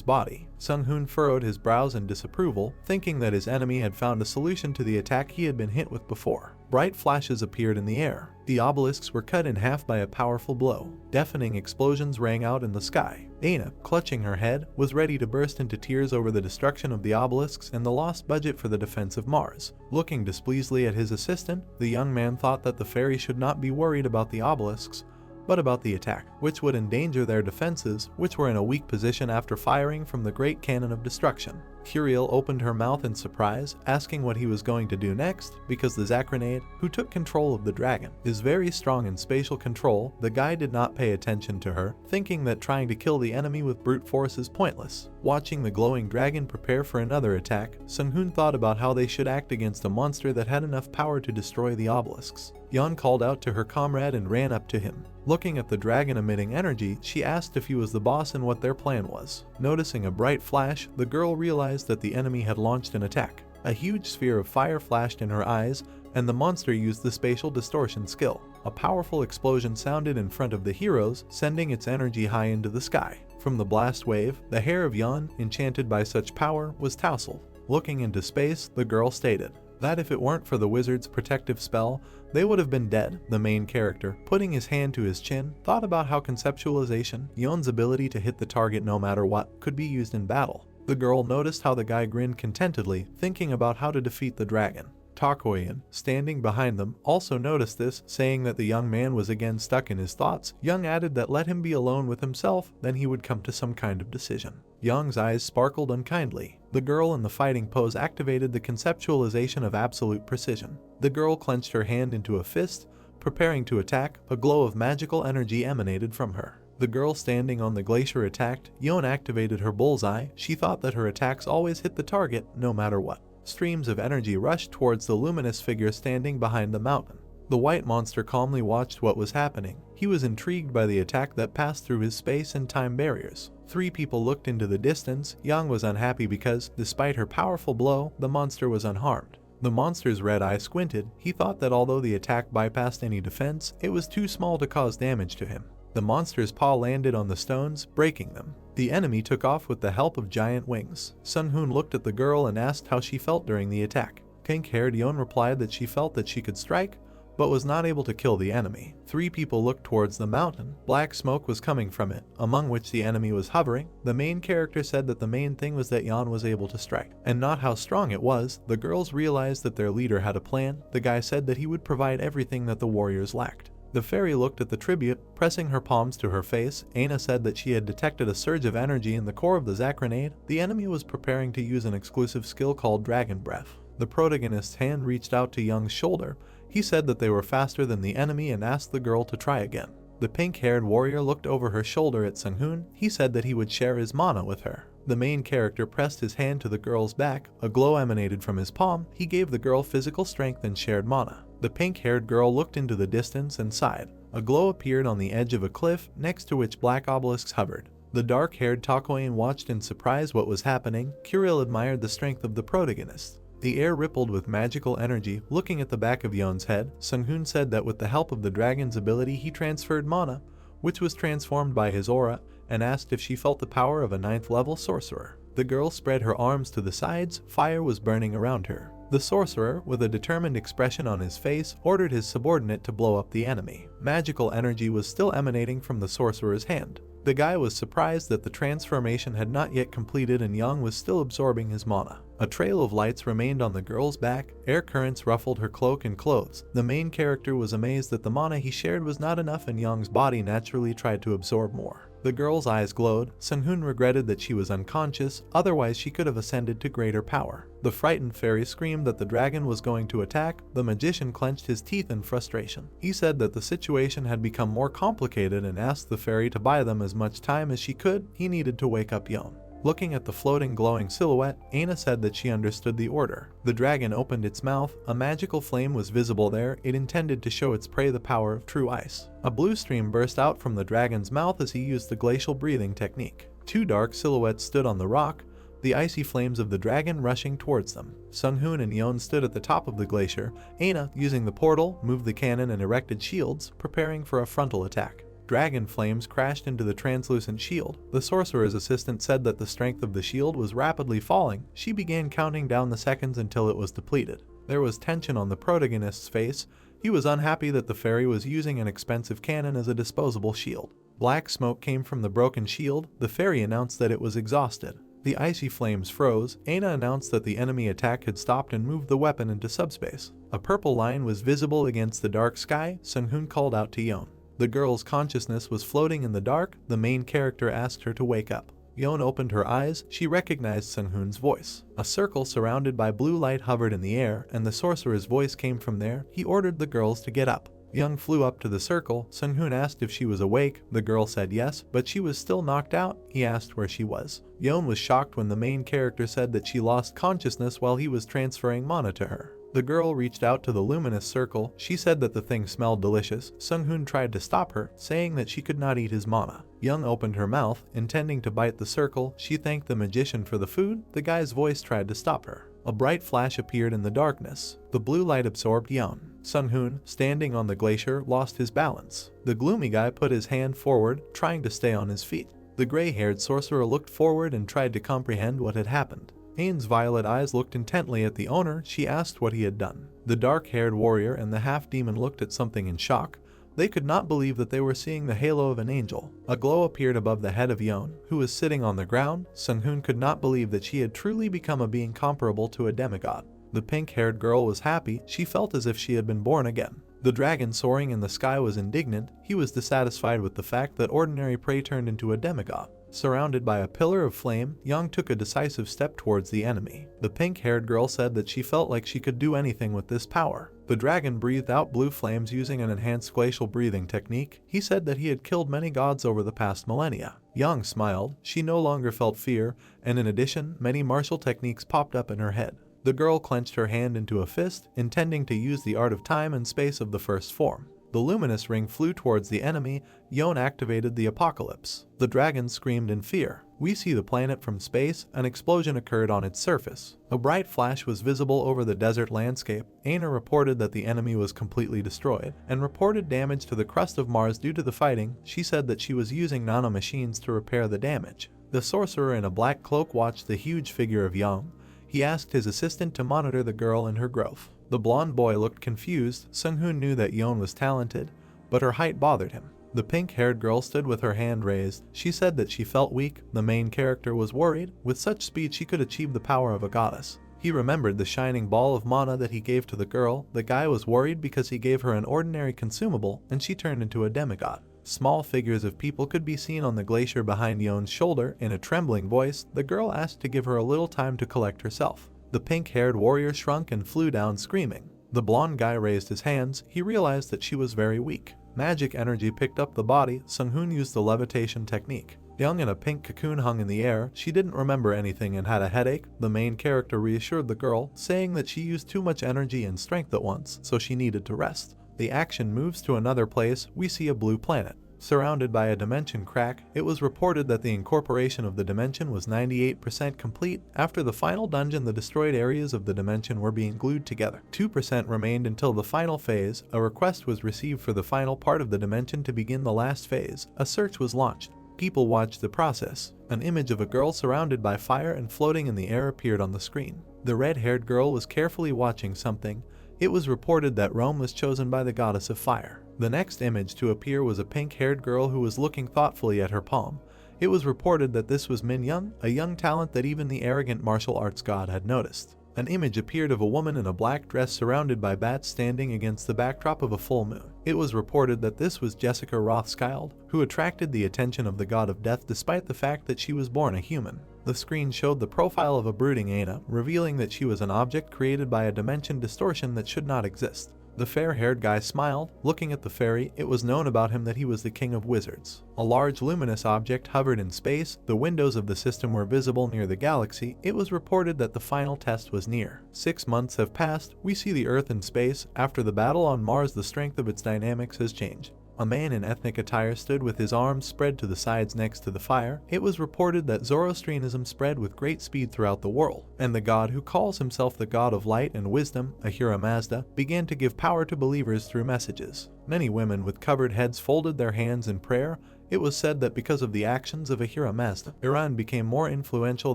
Speaker 1: body. Sung-hoon furrowed his brows in disapproval, thinking that his enemy had found a solution to the attack he had been hit with before. Bright flashes appeared in the air. The obelisks were cut in half by a powerful blow. Deafening explosions rang out in the sky. Aina, clutching her head, was ready to burst into tears over the destruction of the obelisks and the lost budget for the defense of Mars. Looking displeasedly at his assistant, the young man thought that the fairy should not be worried about the obelisks, but about the attack, which would endanger their defenses, which were in a weak position after firing from the great cannon of destruction. Curiel opened her mouth in surprise, asking what he was going to do next, because the Zacronade, who took control of the dragon, is very strong in spatial control. The guy did not pay attention to her, thinking that trying to kill the enemy with brute force is pointless. Watching the glowing dragon prepare for another attack, Sung-hoon thought about how they should act against a monster that had enough power to destroy the obelisks. Yeon called out to her comrade and ran up to him. Looking at the dragon emitting energy, she asked if he was the boss and what their plan was. Noticing a bright flash, the girl realized that the enemy had launched an attack. A huge sphere of fire flashed in her eyes, and the monster used the spatial distortion skill. A powerful explosion sounded in front of the heroes, sending its energy high into the sky. From the blast wave, the hair of Yeon, enchanted by such power, was tousled. Looking into space, the girl stated that if it weren't for the wizard's protective spell, they would have been dead. The main character, putting his hand to his chin, thought about how conceptualization, Yeon's ability to hit the target no matter what, could be used in battle. The girl noticed how the guy grinned contentedly, thinking about how to defeat the dragon. Takoyan, standing behind them, also noticed this, saying that the young man was again stuck in his thoughts. Young added that let him be alone with himself, then he would come to some kind of decision. Young's eyes sparkled unkindly. The girl in the fighting pose activated the conceptualization of absolute precision. The girl clenched her hand into a fist, preparing to attack. A glow of magical energy emanated from her. The girl standing on the glacier attacked. Yeon activated her bullseye. She thought that her attacks always hit the target, no matter what. Streams of energy rushed towards the luminous figure standing behind the mountain. The white monster calmly watched what was happening. He was intrigued by the attack that passed through his space and time barriers. Three people looked into the distance. Yang was unhappy because, despite her powerful blow, the monster was unharmed. The monster's red eye squinted. He thought that although the attack bypassed any defense, it was too small to cause damage to him. The monster's paw landed on the stones, breaking them. The enemy took off with the help of giant wings. Sun-hoon looked at the girl and asked how she felt during the attack. Pink-haired Yeon replied that she felt that she could strike, but was not able to kill the enemy. Three people looked towards the mountain. Black smoke was coming from it, among which the enemy was hovering. The main character said that the main thing was that Yeon was able to strike, and not how strong it was. The girls realized that their leader had a plan. The guy said that he would provide everything that the warriors lacked. The fairy looked at the tribute, pressing her palms to her face. Aina said that she had detected a surge of energy in the core of the Zacronade. The enemy was preparing to use an exclusive skill called Dragon Breath. The protagonist's hand reached out to Young's shoulder. He said that they were faster than the enemy and asked the girl to try again. The pink-haired warrior looked over her shoulder at Sung-hoon. He said that he would share his mana with her. The main character pressed his hand to the girl's back. A glow emanated from his palm. He gave the girl physical strength and shared mana. The pink-haired girl looked into the distance and sighed. A glow appeared on the edge of a cliff, next to which black obelisks hovered. The dark-haired Takoyan watched in surprise what was happening. Curiel admired the strength of the protagonist. The air rippled with magical energy. Looking at the back of Yeon's head, Sung-hoon said that with the help of the dragon's ability he transferred mana, which was transformed by his aura, and asked if she felt the power of a 9th level sorcerer. The girl spread her arms to the sides. Fire was burning around her. The sorcerer, with a determined expression on his face, ordered his subordinate to blow up the enemy. Magical energy was still emanating from the sorcerer's hand. The guy was surprised that the transformation had not yet completed and Yang was still absorbing his mana. A trail of lights remained on the girl's back. Air currents ruffled her cloak and clothes. The main character was amazed that the mana he shared was not enough and Yang's body naturally tried to absorb more. The girl's eyes glowed. Sung-hoon regretted that she was unconscious, otherwise she could have ascended to greater power. The frightened fairy screamed that the dragon was going to attack. The magician clenched his teeth in frustration. He said that the situation had become more complicated and asked the fairy to buy them as much time as she could. He needed to wake up Yeon. Looking at the floating glowing silhouette, Aina said that she understood the order. The dragon opened its mouth. A magical flame was visible there. It intended to show its prey the power of true ice. A blue stream burst out from the dragon's mouth as he used the glacial breathing technique. Two dark silhouettes stood on the rock, the icy flames of the dragon rushing towards them. Sung-hoon and Yeon stood at the top of the glacier. Aina, using the portal, moved the cannon and erected shields, preparing for a frontal attack. Dragon flames crashed into the translucent shield. The sorcerer's assistant said that the strength of the shield was rapidly falling. She began counting down the seconds until it was depleted. There was tension on the protagonist's face. He was unhappy that the fairy was using an expensive cannon as a disposable shield. Black smoke came from the broken shield. The fairy announced that it was exhausted. The icy flames froze. Aina announced that the enemy attack had stopped and moved the weapon into subspace. A purple line was visible against the dark sky. Sung-hoon called out to Yeon. The girl's consciousness was floating in the dark. The main character asked her to wake up. Yeon opened her eyes. She recognized Sung-hoon's voice. A circle surrounded by blue light hovered in the air, and the sorcerer's voice came from there. He ordered the girls to get up. Yeon flew up to the circle. Sung-hoon asked if she was awake. The girl said yes, but she was still knocked out. He asked where she was. Yeon was shocked when the main character said that she lost consciousness while he was transferring mana to her. The girl reached out to the luminous circle. She said that the thing smelled delicious. Sung-hoon tried to stop her, saying that she could not eat his mana. Yeon opened her mouth, intending to bite the circle. She thanked the magician for the food. The guy's voice tried to stop her. A bright flash appeared in the darkness. The blue light absorbed Yeon. Sung-hoon, standing on the glacier, lost his balance. The gloomy guy put his hand forward, trying to stay on his feet. The gray-haired sorcerer looked forward and tried to comprehend what had happened. Ain's violet eyes looked intently at the owner. She asked what he had done. The dark-haired warrior and the half-demon looked at something in shock. They could not believe that they were seeing the halo of an angel. A glow appeared above the head of Yeon, who was sitting on the ground. Sung-hoon could not believe that she had truly become a being comparable to a demigod. The pink-haired girl was happy. She felt as if she had been born again. The dragon soaring in the sky was indignant. He was dissatisfied with the fact that ordinary prey turned into a demigod. Surrounded by a pillar of flame, Yeon took a decisive step towards the enemy. The pink-haired girl said that she felt like she could do anything with this power. The dragon breathed out blue flames using an enhanced glacial breathing technique. He said that he had killed many gods over the past millennia. Yeon smiled. She no longer felt fear, and in addition, many martial techniques popped up in her head. The girl clenched her hand into a fist, intending to use the art of time and space of the first form. The luminous ring flew towards the enemy. Yeon activated the apocalypse. The dragon screamed in fear. We see the planet from space. An explosion occurred on its surface. A bright flash was visible over the desert landscape. Aina reported that the enemy was completely destroyed, and reported damage to the crust of Mars due to the fighting. She said that she was using nanomachines to repair the damage. The sorcerer in a black cloak watched the huge figure of Yeon. He asked his assistant to monitor the girl and her growth. The blonde boy looked confused. Sung-hoon knew that Yeon was talented, but her height bothered him. The pink-haired girl stood with her hand raised. She said that she felt weak. The main character was worried. With such speed, she could achieve the power of a goddess. He remembered the shining ball of mana that he gave to the girl. The guy was worried because he gave her an ordinary consumable, and she turned into a demigod. Small figures of people could be seen on the glacier behind Yeon's shoulder. In a trembling voice, the girl asked to give her a little time to collect herself. The pink-haired warrior shrunk and flew down screaming. The blonde guy raised his hands. He realized that she was very weak. Magic energy picked up the body. Sung-hoon used the levitation technique. Yeon in a pink cocoon hung in the air. She didn't remember anything and had a headache. The main character reassured the girl, saying that she used too much energy and strength at once, so she needed to rest. The action moves to another place. We see a blue planet. Surrounded by a dimension crack, it was reported that the incorporation of the dimension was 98% complete. After the final dungeon, the destroyed areas of the dimension were being glued together. 2% remained until the final phase. A request was received for the final part of the dimension to begin the last phase. A search was launched. People watched the process. An image of a girl surrounded by fire and floating in the air appeared on the screen. The red-haired girl was carefully watching something. It was reported that Rome was chosen by the goddess of fire. The next image to appear was a pink-haired girl who was looking thoughtfully at her palm. It was reported that this was Min Young, a young talent that even the arrogant martial arts god had noticed. An image appeared of a woman in a black dress surrounded by bats standing against the backdrop of a full moon. It was reported that this was Jessica Rothschild, who attracted the attention of the god of death despite the fact that she was born a human. The screen showed the profile of a brooding Aina, revealing that she was an object created by a dimension distortion that should not exist. The fair-haired guy smiled, looking at the fairy. It was known about him that he was the king of wizards. A large luminous object hovered in space. The windows of the system were visible near the galaxy. It was reported that the final test was near. 6 months have passed. We see the Earth in space. After the battle on Mars, the strength of its dynamics has changed. A man in ethnic attire stood with his arms spread to the sides next to the fire. It was reported that Zoroastrianism spread with great speed throughout the world, and the god who calls himself the god of light and wisdom, Ahura Mazda, began to give power to believers through messages. Many women with covered heads folded their hands in prayer. It was said that because of the actions of Ahura Mazda, Iran became more influential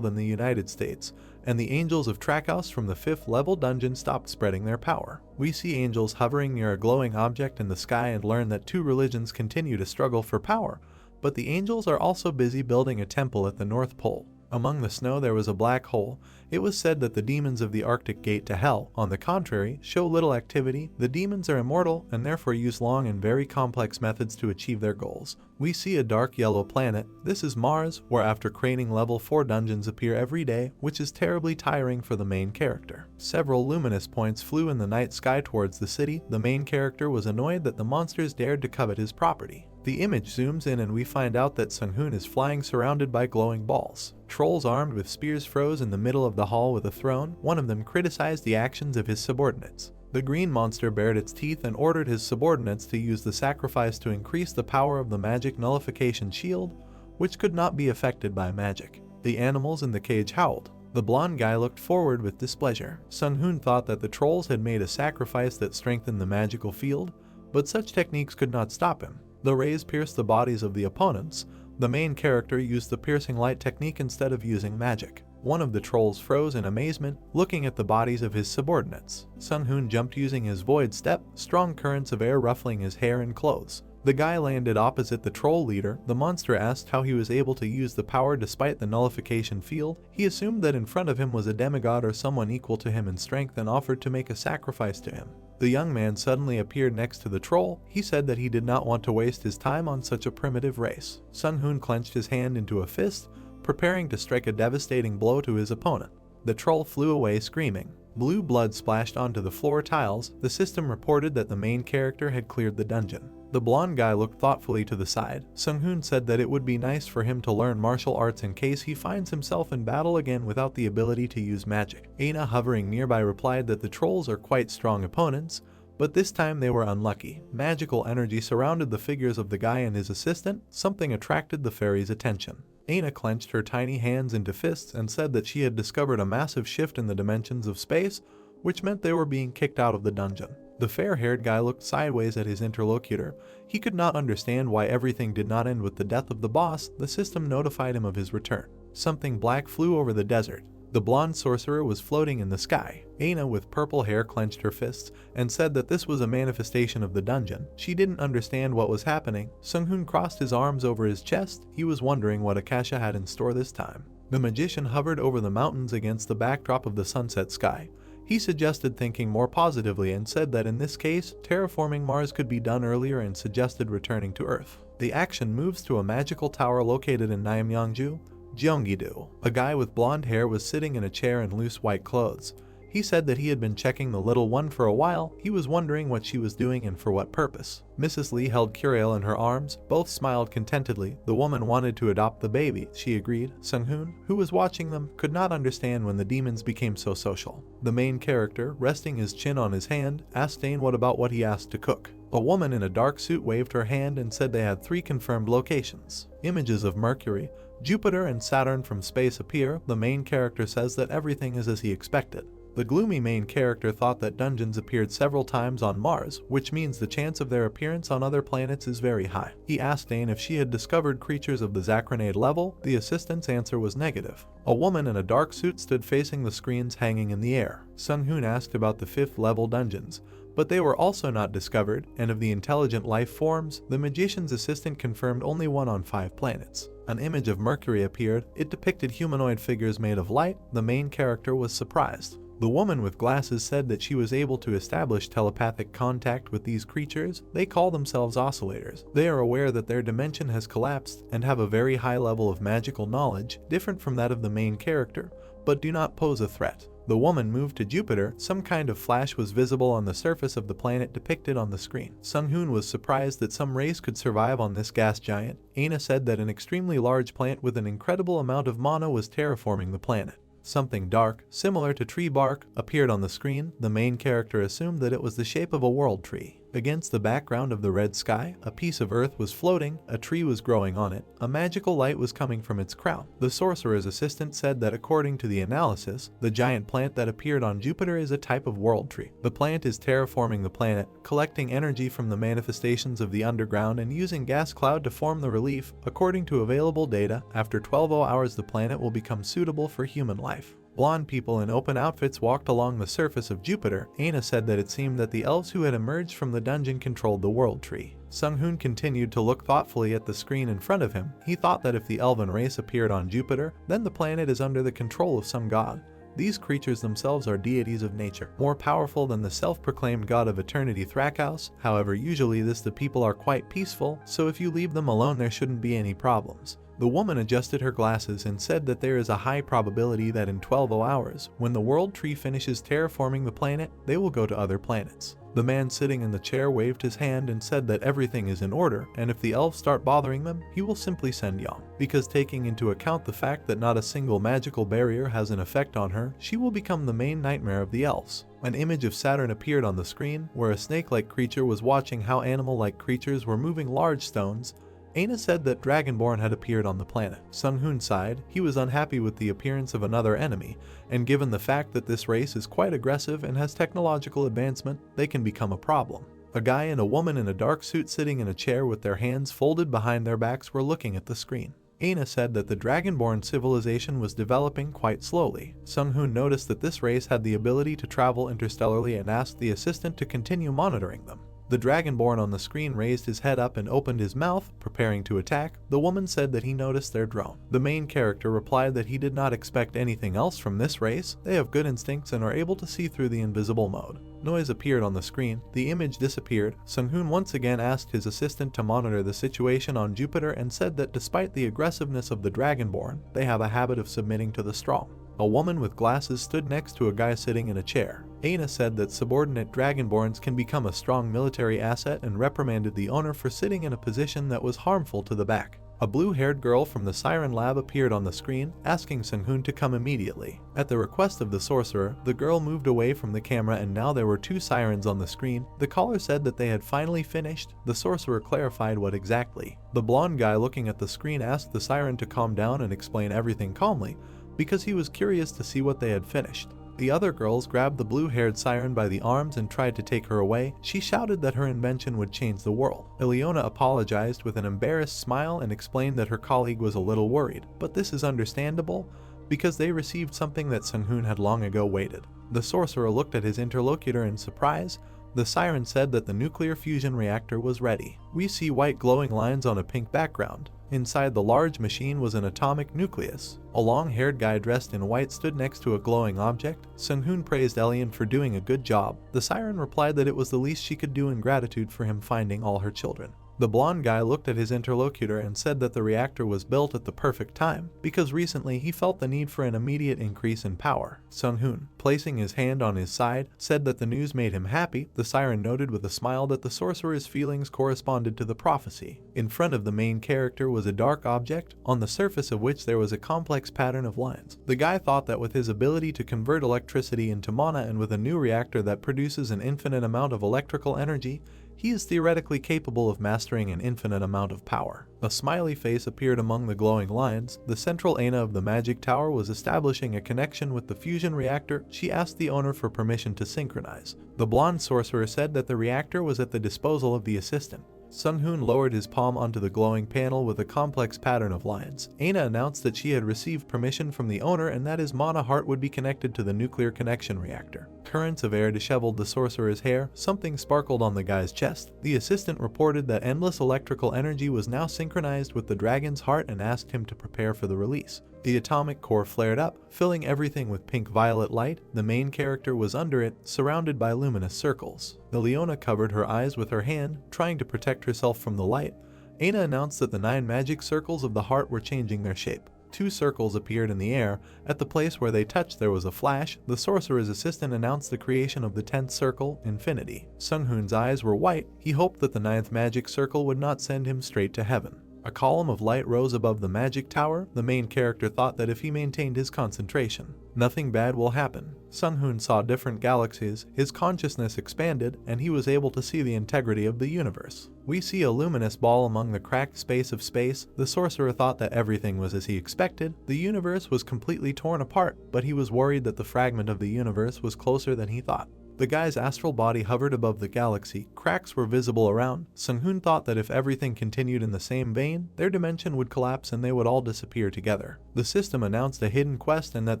Speaker 1: than the United States, and the angels of Trackhouse from the 5th level dungeon stopped spreading their power. We see angels hovering near a glowing object in the sky and learn that 2 religions continue to struggle for power, but the angels are also busy building a temple at the North Pole. Among the snow there was a black hole. It was said that the demons of the Arctic gate to hell, on the contrary, show little activity. The demons are immortal and therefore use long and very complex methods to achieve their goals. We see a dark yellow planet. This is Mars, where after craning level 4 dungeons appear every day, which is terribly tiring for the main character. Several luminous points flew in the night sky towards the city. The main character was annoyed that the monsters dared to covet his property. The image zooms in and we find out that Sung-hoon is flying surrounded by glowing balls. Trolls armed with spears froze in the middle of the hall with a throne. One of them criticized the actions of his subordinates. The green monster bared its teeth and ordered his subordinates to use the sacrifice to increase the power of the magic nullification shield, which could not be affected by magic. The animals in the cage howled. The blonde guy looked forward with displeasure. Sung-hoon thought that the trolls had made a sacrifice that strengthened the magical field, but such techniques could not stop him. The rays pierced the bodies of the opponents. The main character used the piercing light technique instead of using magic. One of the trolls froze in amazement, looking at the bodies of his subordinates. Sung-hoon jumped using his void step, strong currents of air ruffling his hair and clothes. The guy landed opposite the troll leader. The monster asked how he was able to use the power despite the nullification field. He assumed that in front of him was a demigod or someone equal to him in strength and offered to make a sacrifice to him. The young man suddenly appeared next to the troll. He said that he did not want to waste his time on such a primitive race. Sung-hoon clenched his hand into a fist, preparing to strike a devastating blow to his opponent. The troll flew away screaming. Blue blood splashed onto the floor tiles. The system reported that the main character had cleared the dungeon. The blonde guy looked thoughtfully to the side. Sung-hoon said that it would be nice for him to learn martial arts in case he finds himself in battle again without the ability to use magic. Aina, hovering nearby, replied that the trolls are quite strong opponents, but this time they were unlucky. Magical energy surrounded the figures of the guy and his assistant. Something attracted the fairy's attention. Aina clenched her tiny hands into fists and said that she had discovered a massive shift in the dimensions of space, which meant they were being kicked out of the dungeon. The fair-haired guy looked sideways at his interlocutor. He could not understand why everything did not end with the death of the boss. The system notified him of his return. Something black flew over the desert. The blonde sorcerer was floating in the sky. Aina, with purple hair, clenched her fists and said that this was a manifestation of the dungeon. She didn't understand what was happening. Sung-hoon crossed his arms over his chest. He was wondering what Akasha had in store this time. The magician hovered over the mountains against the backdrop of the sunset sky. He suggested thinking more positively and said that in this case, terraforming Mars could be done earlier and suggested returning to Earth. The action moves to a magical tower located in Namyangju, Gyeonggi-do. A guy with blonde hair was sitting in a chair in loose white clothes. He said that he had been checking the little one for a while. He was wondering what she was doing and for what purpose. Mrs. Lee held Curiel in her arms. Both smiled contentedly. The woman wanted to adopt the baby, she agreed. Sung-hoon, who was watching them, could not understand when the demons became so social. The main character, resting his chin on his hand, asked Dane what about what he asked to cook. A woman in a dark suit waved her hand and said they had 3 confirmed locations. Images of Mercury, Jupiter, and Saturn from space appear. The main character says that everything is as he expected. The gloomy main character thought that dungeons appeared several times on Mars, which means the chance of their appearance on other planets is very high. He asked Dane if she had discovered creatures of the Zacronade level. The assistant's answer was negative. A woman in a dark suit stood facing the screens hanging in the air. Sung-hoon asked about the 5th level dungeons, but they were also not discovered, and of the intelligent life forms, the magician's assistant confirmed only 1 on 5 planets. An image of Mercury appeared. It depicted humanoid figures made of light. The main character was surprised. The woman with glasses said that she was able to establish telepathic contact with these creatures. They call themselves oscillators. They are aware that their dimension has collapsed and have a very high level of magical knowledge, different from that of the main character, but do not pose a threat. The woman moved to Jupiter. Some kind of flash was visible on the surface of the planet depicted on the screen. Sung-hoon was surprised that some race could survive on this gas giant. Aina said that an extremely large plant with an incredible amount of mana was terraforming the planet. Something dark, similar to tree bark, appeared on the screen. The main character assumed that it was the shape of a world tree. Against the background of the red sky, a piece of earth was floating. A tree was growing on it. A magical light was coming from its crown. The sorcerer's assistant said that according to the analysis, the giant plant that appeared on Jupiter is a type of world tree. The plant is terraforming the planet, collecting energy from the manifestations of the underground and using gas cloud to form the relief. According to available data, after 12 hours the planet will become suitable for human life. Blonde people in open outfits walked along the surface of Jupiter. Aina said that it seemed that the elves who had emerged from the dungeon controlled the world tree. Sung-hoon continued to look thoughtfully at the screen in front of him. He thought that if the elven race appeared on Jupiter, then the planet is under the control of some god. These creatures themselves are deities of nature, more powerful than the self-proclaimed god of eternity Thrakhaus. However, usually the people are quite peaceful, so if you leave them alone there shouldn't be any problems. The woman adjusted her glasses and said that there is a high probability that in 12 hours, when the world tree finishes terraforming the planet, they will go to other planets. The man sitting in the chair waved his hand and said that everything is in order, and if the elves start bothering them, he will simply send Yang. Because taking into account the fact that not a single magical barrier has an effect on her, she will become the main nightmare of the elves. An image of Saturn appeared on the screen, where a snake-like creature was watching how animal-like creatures were moving large stones. Aina said that Dragonborn had appeared on the planet. Sung-hoon sighed. He was unhappy with the appearance of another enemy, and given the fact that this race is quite aggressive and has technological advancement, they can become a problem. A guy and a woman in a dark suit sitting in a chair with their hands folded behind their backs were looking at the screen. Aina said that the Dragonborn civilization was developing quite slowly. Sung-hoon noticed that this race had the ability to travel interstellarly and asked the assistant to continue monitoring them. The Dragonborn on the screen raised his head up and opened his mouth, preparing to attack. The woman said that he noticed their drone. The main character replied that he did not expect anything else from this race. They have good instincts and are able to see through the invisible mode. Noise appeared on the screen. The image disappeared. Sung-hoon once again asked his assistant to monitor the situation on Jupiter and said that despite the aggressiveness of the Dragonborn, they have a habit of submitting to the strong. A woman with glasses stood next to a guy sitting in a chair. Aina said that subordinate Dragonborns can become a strong military asset and reprimanded the owner for sitting in a position that was harmful to the back. A blue-haired girl from the Siren lab appeared on the screen, asking Sung-hoon to come immediately. At the request of the Sorcerer, the girl moved away from the camera and now there were two sirens on the screen. The caller said that they had finally finished. The Sorcerer clarified what exactly. The blonde guy looking at the screen asked the siren to calm down and explain everything calmly, because he was curious to see what they had finished. The other girls grabbed the blue-haired siren by the arms and tried to take her away. She shouted that her invention would change the world. Ileona apologized with an embarrassed smile and explained that her colleague was a little worried, but this is understandable because they received something that Sung-hoon had long ago waited. The Sorcerer looked at his interlocutor in surprise. The siren said that the nuclear fusion reactor was ready. We see white glowing lines on a pink background. Inside the large machine was an atomic nucleus. A long-haired guy dressed in white stood next to a glowing object. Sung-hoon praised Elian for doing a good job. The siren replied that it was the least she could do in gratitude for him finding all her children. The blonde guy looked at his interlocutor and said that the reactor was built at the perfect time, because recently he felt the need for an immediate increase in power. Sung-hoon, placing his hand on his side, said that the news made him happy. The siren noted with a smile that the sorcerer's feelings corresponded to the prophecy. In front of the main character was a dark object, on the surface of which there was a complex pattern of lines. The guy thought that with his ability to convert electricity into mana and with a new reactor that produces an infinite amount of electrical energy, he is theoretically capable of mastering an infinite amount of power. A smiley face appeared among the glowing lines. The central Aina of the magic tower was establishing a connection with the fusion reactor. She asked the owner for permission to synchronize. The blonde sorcerer said that the reactor was at the disposal of the assistant. Sung-hoon lowered his palm onto the glowing panel with a complex pattern of lines. Aina announced that she had received permission from the owner and that his mana heart would be connected to the nuclear connection reactor. Currents of air disheveled the sorcerer's hair. Something sparkled on the guy's chest. The assistant reported that endless electrical energy was now synchronized with the dragon's heart and asked him to prepare for the release. The atomic core flared up, filling everything with pink-violet light. The main character was under it, surrounded by luminous circles. Ileona covered her eyes with her hand, trying to protect herself from the light. Aina announced that the 9 magic circles of the heart were changing their shape. 2 circles appeared in the air. At the place where they touched there was a flash. The sorcerer's assistant announced the creation of the 10th circle, Infinity. Sung-hoon's eyes were white. He hoped that the 9th magic circle would not send him straight to heaven. A column of light rose above the magic tower. The main character thought that if he maintained his concentration, nothing bad will happen. Sung-hoon saw different galaxies. His consciousness expanded, and he was able to see the integrity of the universe. We see a luminous ball among the cracked space of space. The sorcerer thought that everything was as he expected. The universe was completely torn apart, but he was worried that the fragment of the universe was closer than he thought. The guy's astral body hovered above the galaxy, cracks were visible around. Sung-hoon thought that if everything continued in the same vein, their dimension would collapse and they would all disappear together. The system announced a hidden quest and that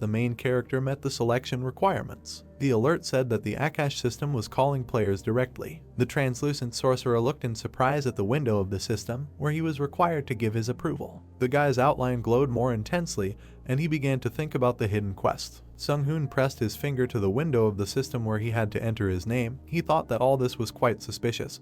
Speaker 1: the main character met the selection requirements. The alert said that the Akash system was calling players directly. The translucent sorcerer looked in surprise at the window of the system, where he was required to give his approval. The guy's outline glowed more intensely, and he began to think about the hidden quest. Sung-hoon pressed his finger to the window of the system where he had to enter his name. He thought that all this was quite suspicious.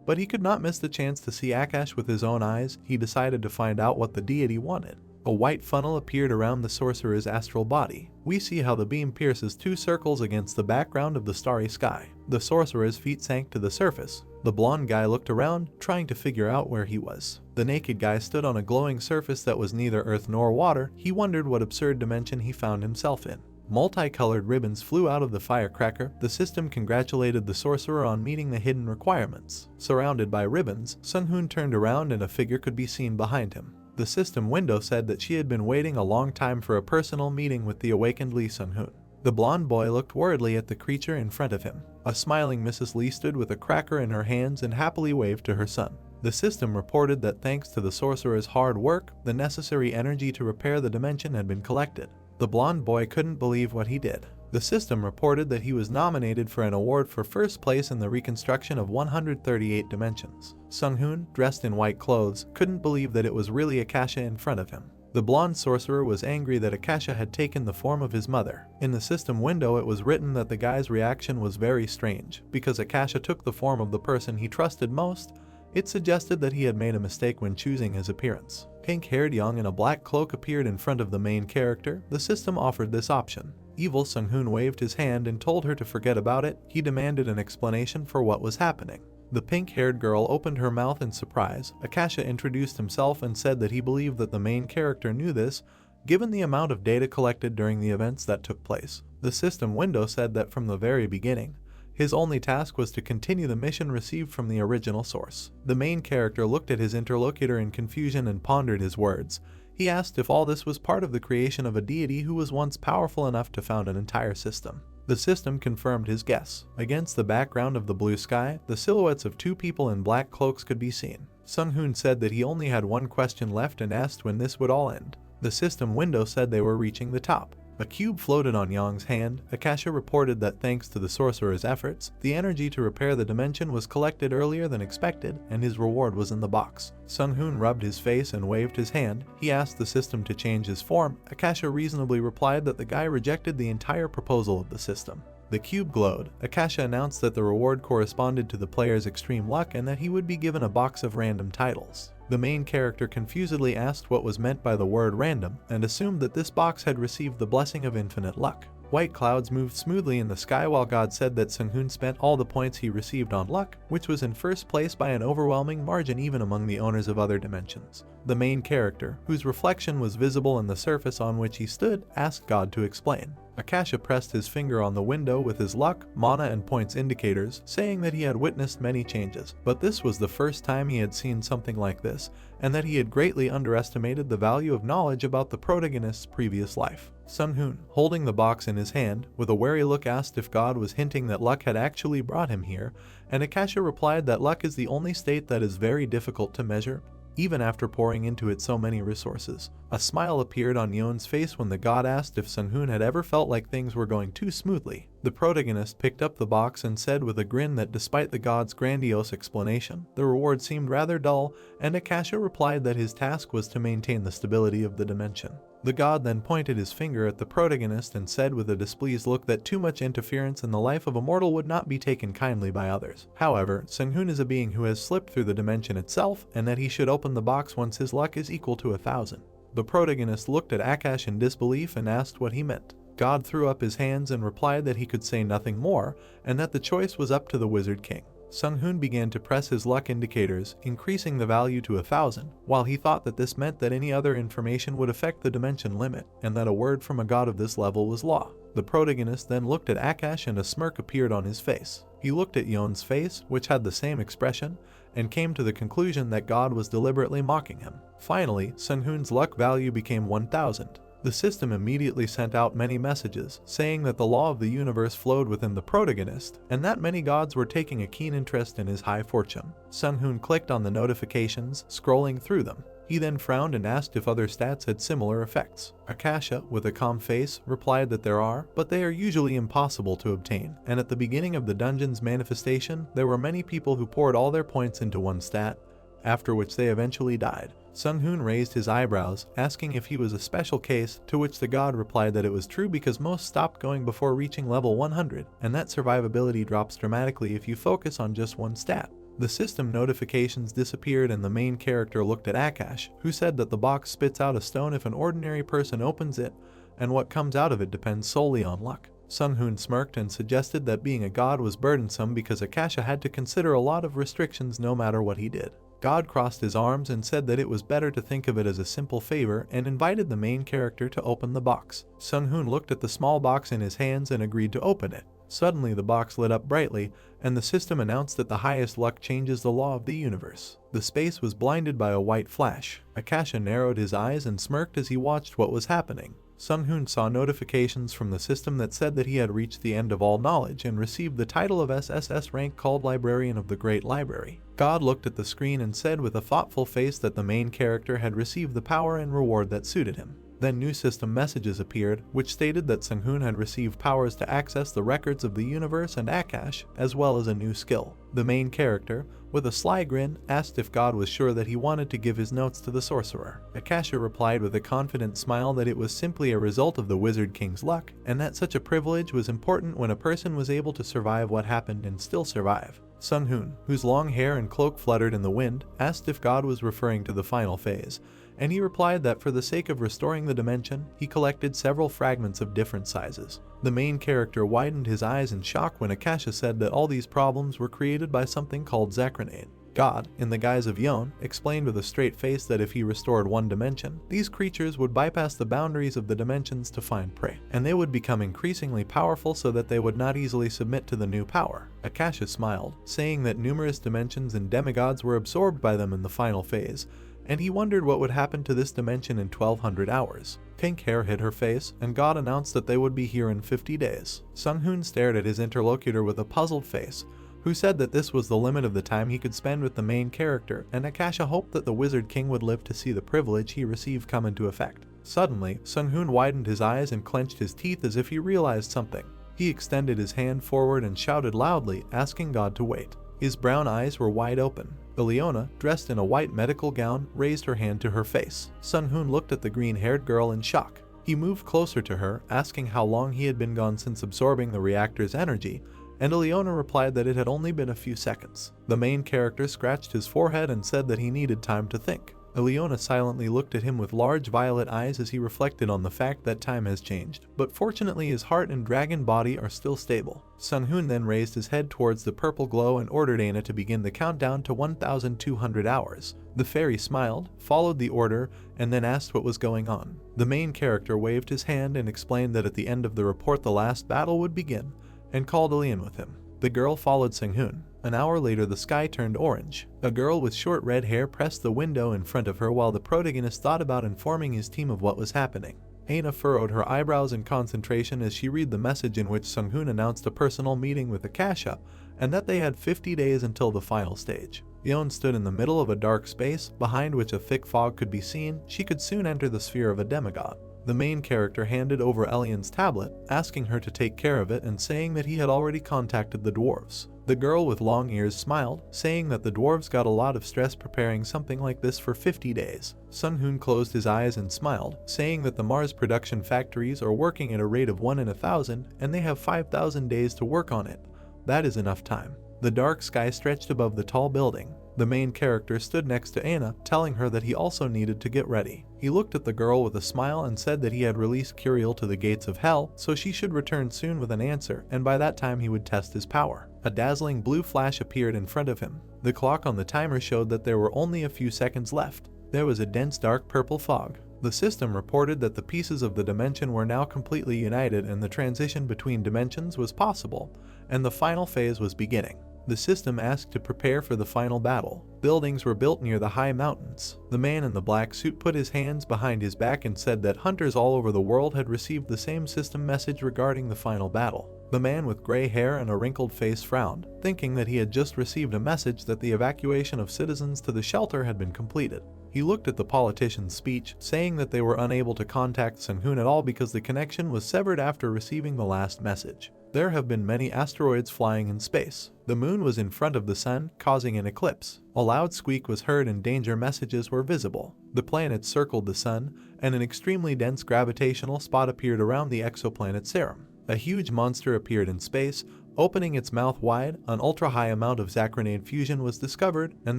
Speaker 1: But he could not miss the chance to see Akash with his own eyes. He decided to find out what the deity wanted. A white funnel appeared around the sorcerer's astral body. We see how the beam pierces 2 circles against the background of the starry sky. The sorcerer's feet sank to the surface. The blonde guy looked around, trying to figure out where he was. The naked guy stood on a glowing surface that was neither earth nor water. He wondered what absurd dimension he found himself in. Multicolored ribbons flew out of the firecracker. The system congratulated the sorcerer on meeting the hidden requirements. Surrounded by ribbons, Sung-hoon turned around and a figure could be seen behind him. The system window said that she had been waiting a long time for a personal meeting with the awakened Lee Sung-hoon. The blonde boy looked worriedly at the creature in front of him. A smiling Mrs. Lee stood with a cracker in her hands and happily waved to her son. The system reported that thanks to the sorcerer's hard work, the necessary energy to repair the dimension had been collected. The blonde boy couldn't believe what he did. The system reported that he was nominated for an award for first place in the reconstruction of 138 dimensions. Sung-hoon, dressed in white clothes, couldn't believe that it was really Akasha in front of him. The blonde sorcerer was angry that Akasha had taken the form of his mother. In the system window it was written that the guy's reaction was very strange. Because Akasha took the form of the person he trusted most, it suggested that he had made a mistake when choosing his appearance. Pink-haired young in a black cloak appeared in front of the main character. The system offered this option. Evil Sung-hoon waved his hand and told her to forget about it. He demanded an explanation for what was happening. The pink-haired girl opened her mouth in surprise. Akasha introduced himself and said that he believed that the main character knew this, given the amount of data collected during the events that took place. The system window said that from the very beginning, his only task was to continue the mission received from the original source. The main character looked at his interlocutor in confusion and pondered his words. He asked if all this was part of the creation of a deity who was once powerful enough to found an entire system. The system confirmed his guess. Against the background of the blue sky, the silhouettes of 2 people in black cloaks could be seen. Sung-hoon said that he only had one question left and asked when this would all end. The system window said they were reaching the top. A cube floated on Yang's hand. Akasha reported that thanks to the sorcerer's efforts, the energy to repair the dimension was collected earlier than expected, and his reward was in the box. Sung-hoon rubbed his face and waved his hand. He asked the system to change his form. Akasha reasonably replied that the guy rejected the entire proposal of the system. The cube glowed. Akasha announced that the reward corresponded to the player's extreme luck and that he would be given a box of random titles. The main character confusedly asked what was meant by the word random and assumed that this box had received the blessing of infinite luck. White clouds moved smoothly in the sky while God said that Sung-hoon spent all the points he received on luck, which was in first place by an overwhelming margin even among the owners of other dimensions. The main character, whose reflection was visible in the surface on which he stood, asked God to explain. Akasha pressed his finger on the window with his luck, mana and points indicators, saying that he had witnessed many changes, but this was the first time he had seen something like this, and that he had greatly underestimated the value of knowledge about the protagonist's previous life. Sung-hoon, holding the box in his hand, with a wary look asked if God was hinting that luck had actually brought him here, and Akasha replied that luck is the only state that is very difficult to measure, even after pouring into it so many resources. A smile appeared on Yeon's face when the god asked if Sung-hoon had ever felt like things were going too smoothly. The protagonist picked up the box and said with a grin that despite the god's grandiose explanation, the reward seemed rather dull, and Akasha replied that his task was to maintain the stability of the dimension. The god then pointed his finger at the protagonist and said with a displeased look that too much interference in the life of a mortal would not be taken kindly by others. However, Sung-hoon is a being who has slipped through the dimension itself, and that he should open the box once his luck is equal to 1,000. The protagonist looked at Akash in disbelief and asked what he meant. God threw up his hands and replied that he could say nothing more, and that the choice was up to the Wizard King. Sung-hoon began to press his luck indicators, increasing the value to 1,000, while he thought that this meant that any other information would affect the dimension limit, and that a word from a god of this level was law. The protagonist then looked at Akash and a smirk appeared on his face. He looked at Yeon's face, which had the same expression, and came to the conclusion that God was deliberately mocking him. Finally, Sung-hoon's luck value became 1,000. The system immediately sent out many messages, saying that the law of the universe flowed within the protagonist, and that many gods were taking a keen interest in his high fortune. Sung-hoon clicked on the notifications, scrolling through them. He then frowned and asked if other stats had similar effects. Akasha, with a calm face, replied that there are, but they are usually impossible to obtain, and at the beginning of the dungeon's manifestation, there were many people who poured all their points into one stat, after which they eventually died. Sung-hoon raised his eyebrows, asking if he was a special case, to which the god replied that it was true because most stopped going before reaching level 100, and that survivability drops dramatically if you focus on just one stat. The system notifications disappeared and the main character looked at Akash, who said that the box spits out a stone if an ordinary person opens it, and what comes out of it depends solely on luck. Sung-hoon smirked and suggested that being a god was burdensome because Akasha had to consider a lot of restrictions no matter what he did. God crossed his arms and said that it was better to think of it as a simple favor and invited the main character to open the box. Sung-hoon looked at the small box in his hands and agreed to open it. Suddenly the box lit up brightly, and the system announced that the highest luck changes the law of the universe. The space was blinded by a white flash. Akasha narrowed his eyes and smirked as he watched what was happening. Sung-hoon saw notifications from the system that said that he had reached the end of all knowledge and received the title of SSS rank called Librarian of the Great Library. God looked at the screen and said with a thoughtful face that the main character had received the power and reward that suited him. Then new system messages appeared, which stated that Sung-hoon had received powers to access the records of the universe and Akash, as well as a new skill. The main character, with a sly grin, asked if God was sure that he wanted to give his notes to the Sorcerer. Akasha replied with a confident smile that it was simply a result of the Wizard King's luck, and that such a privilege was important when a person was able to survive what happened and still survive. Sung-hoon, whose long hair and cloak fluttered in the wind, asked if God was referring to the final phase, and he replied that for the sake of restoring the dimension, he collected several fragments of different sizes. The main character widened his eyes in shock when Akasha said that all these problems were created by something called Zekranade. God, in the guise of Yon, explained with a straight face that if he restored one dimension, these creatures would bypass the boundaries of the dimensions to find prey, and they would become increasingly powerful so that they would not easily submit to the new power. Akasha smiled, saying that numerous dimensions and demigods were absorbed by them in the final phase, and he wondered what would happen to this dimension in 1200 hours. Pink hair hid her face, and God announced that they would be here in 50 days. Sung-hoon stared at his interlocutor with a puzzled face, who said that this was the limit of the time he could spend with the main character, and Akasha hoped that the Wizard King would live to see the privilege he received come into effect. Suddenly, Sung-hoon widened his eyes and clenched his teeth as if he realized something. He extended his hand forward and shouted loudly, asking God to wait. His brown eyes were wide open. Ileona, dressed in a white medical gown, raised her hand to her face. Sung-hoon looked at the green-haired girl in shock. He moved closer to her, asking how long he had been gone since absorbing the reactor's energy, and Ileona replied that it had only been a few seconds. The main character scratched his forehead and said that he needed time to think. Ileona silently looked at him with large violet eyes as he reflected on the fact that time has changed, but fortunately his heart and dragon body are still stable. Sung-hoon then raised his head towards the purple glow and ordered Aina to begin the countdown to 1,200 hours. The fairy smiled, followed the order, and then asked what was going on. The main character waved his hand and explained that at the end of the report the last battle would begin, and called Ilian with him. The girl followed Sung-hoon. An hour later the sky turned orange. A girl with short red hair pressed the window in front of her while the protagonist thought about informing his team of what was happening. Aina furrowed her eyebrows in concentration as she read the message in which Sung-hoon announced a personal meeting with Akasha, and that they had 50 days until the final stage. Yon stood in the middle of a dark space, behind which a thick fog could be seen. She could soon enter the sphere of a demigod. The main character handed over Elian's tablet, asking her to take care of it and saying that he had already contacted the dwarves. The girl with long ears smiled, saying that the dwarves got a lot of stress preparing something like this for 50 days. Sung-hoon closed his eyes and smiled, saying that the Mars production factories are working at a rate of 1 in 1,000 and they have 5,000 days to work on it. That is enough time. The dark sky stretched above the tall building. The main character stood next to Aina, telling her that he also needed to get ready. He looked at the girl with a smile and said that he had released Curiel to the gates of hell, so she should return soon with an answer, and by that time he would test his power. A dazzling blue flash appeared in front of him. The clock on the timer showed that there were only a few seconds left. There was a dense dark purple fog. The system reported that the pieces of the dimension were now completely united and the transition between dimensions was possible, and the final phase was beginning. The system asked to prepare for the final battle. Buildings were built near the high mountains. The man in the black suit put his hands behind his back and said that hunters all over the world had received the same system message regarding the final battle. The man with gray hair and a wrinkled face frowned, thinking that he had just received a message that the evacuation of citizens to the shelter had been completed. He looked at the politician's speech, saying that they were unable to contact Sang-hoon at all because the connection was severed after receiving the last message. There have been many asteroids flying in space. The moon was in front of the sun, causing an eclipse. A loud squeak was heard and danger messages were visible. The planets circled the sun, and an extremely dense gravitational spot appeared around the exoplanet Serum. A huge monster appeared in space, opening its mouth wide. An ultra-high amount of Zacronade fusion was discovered, and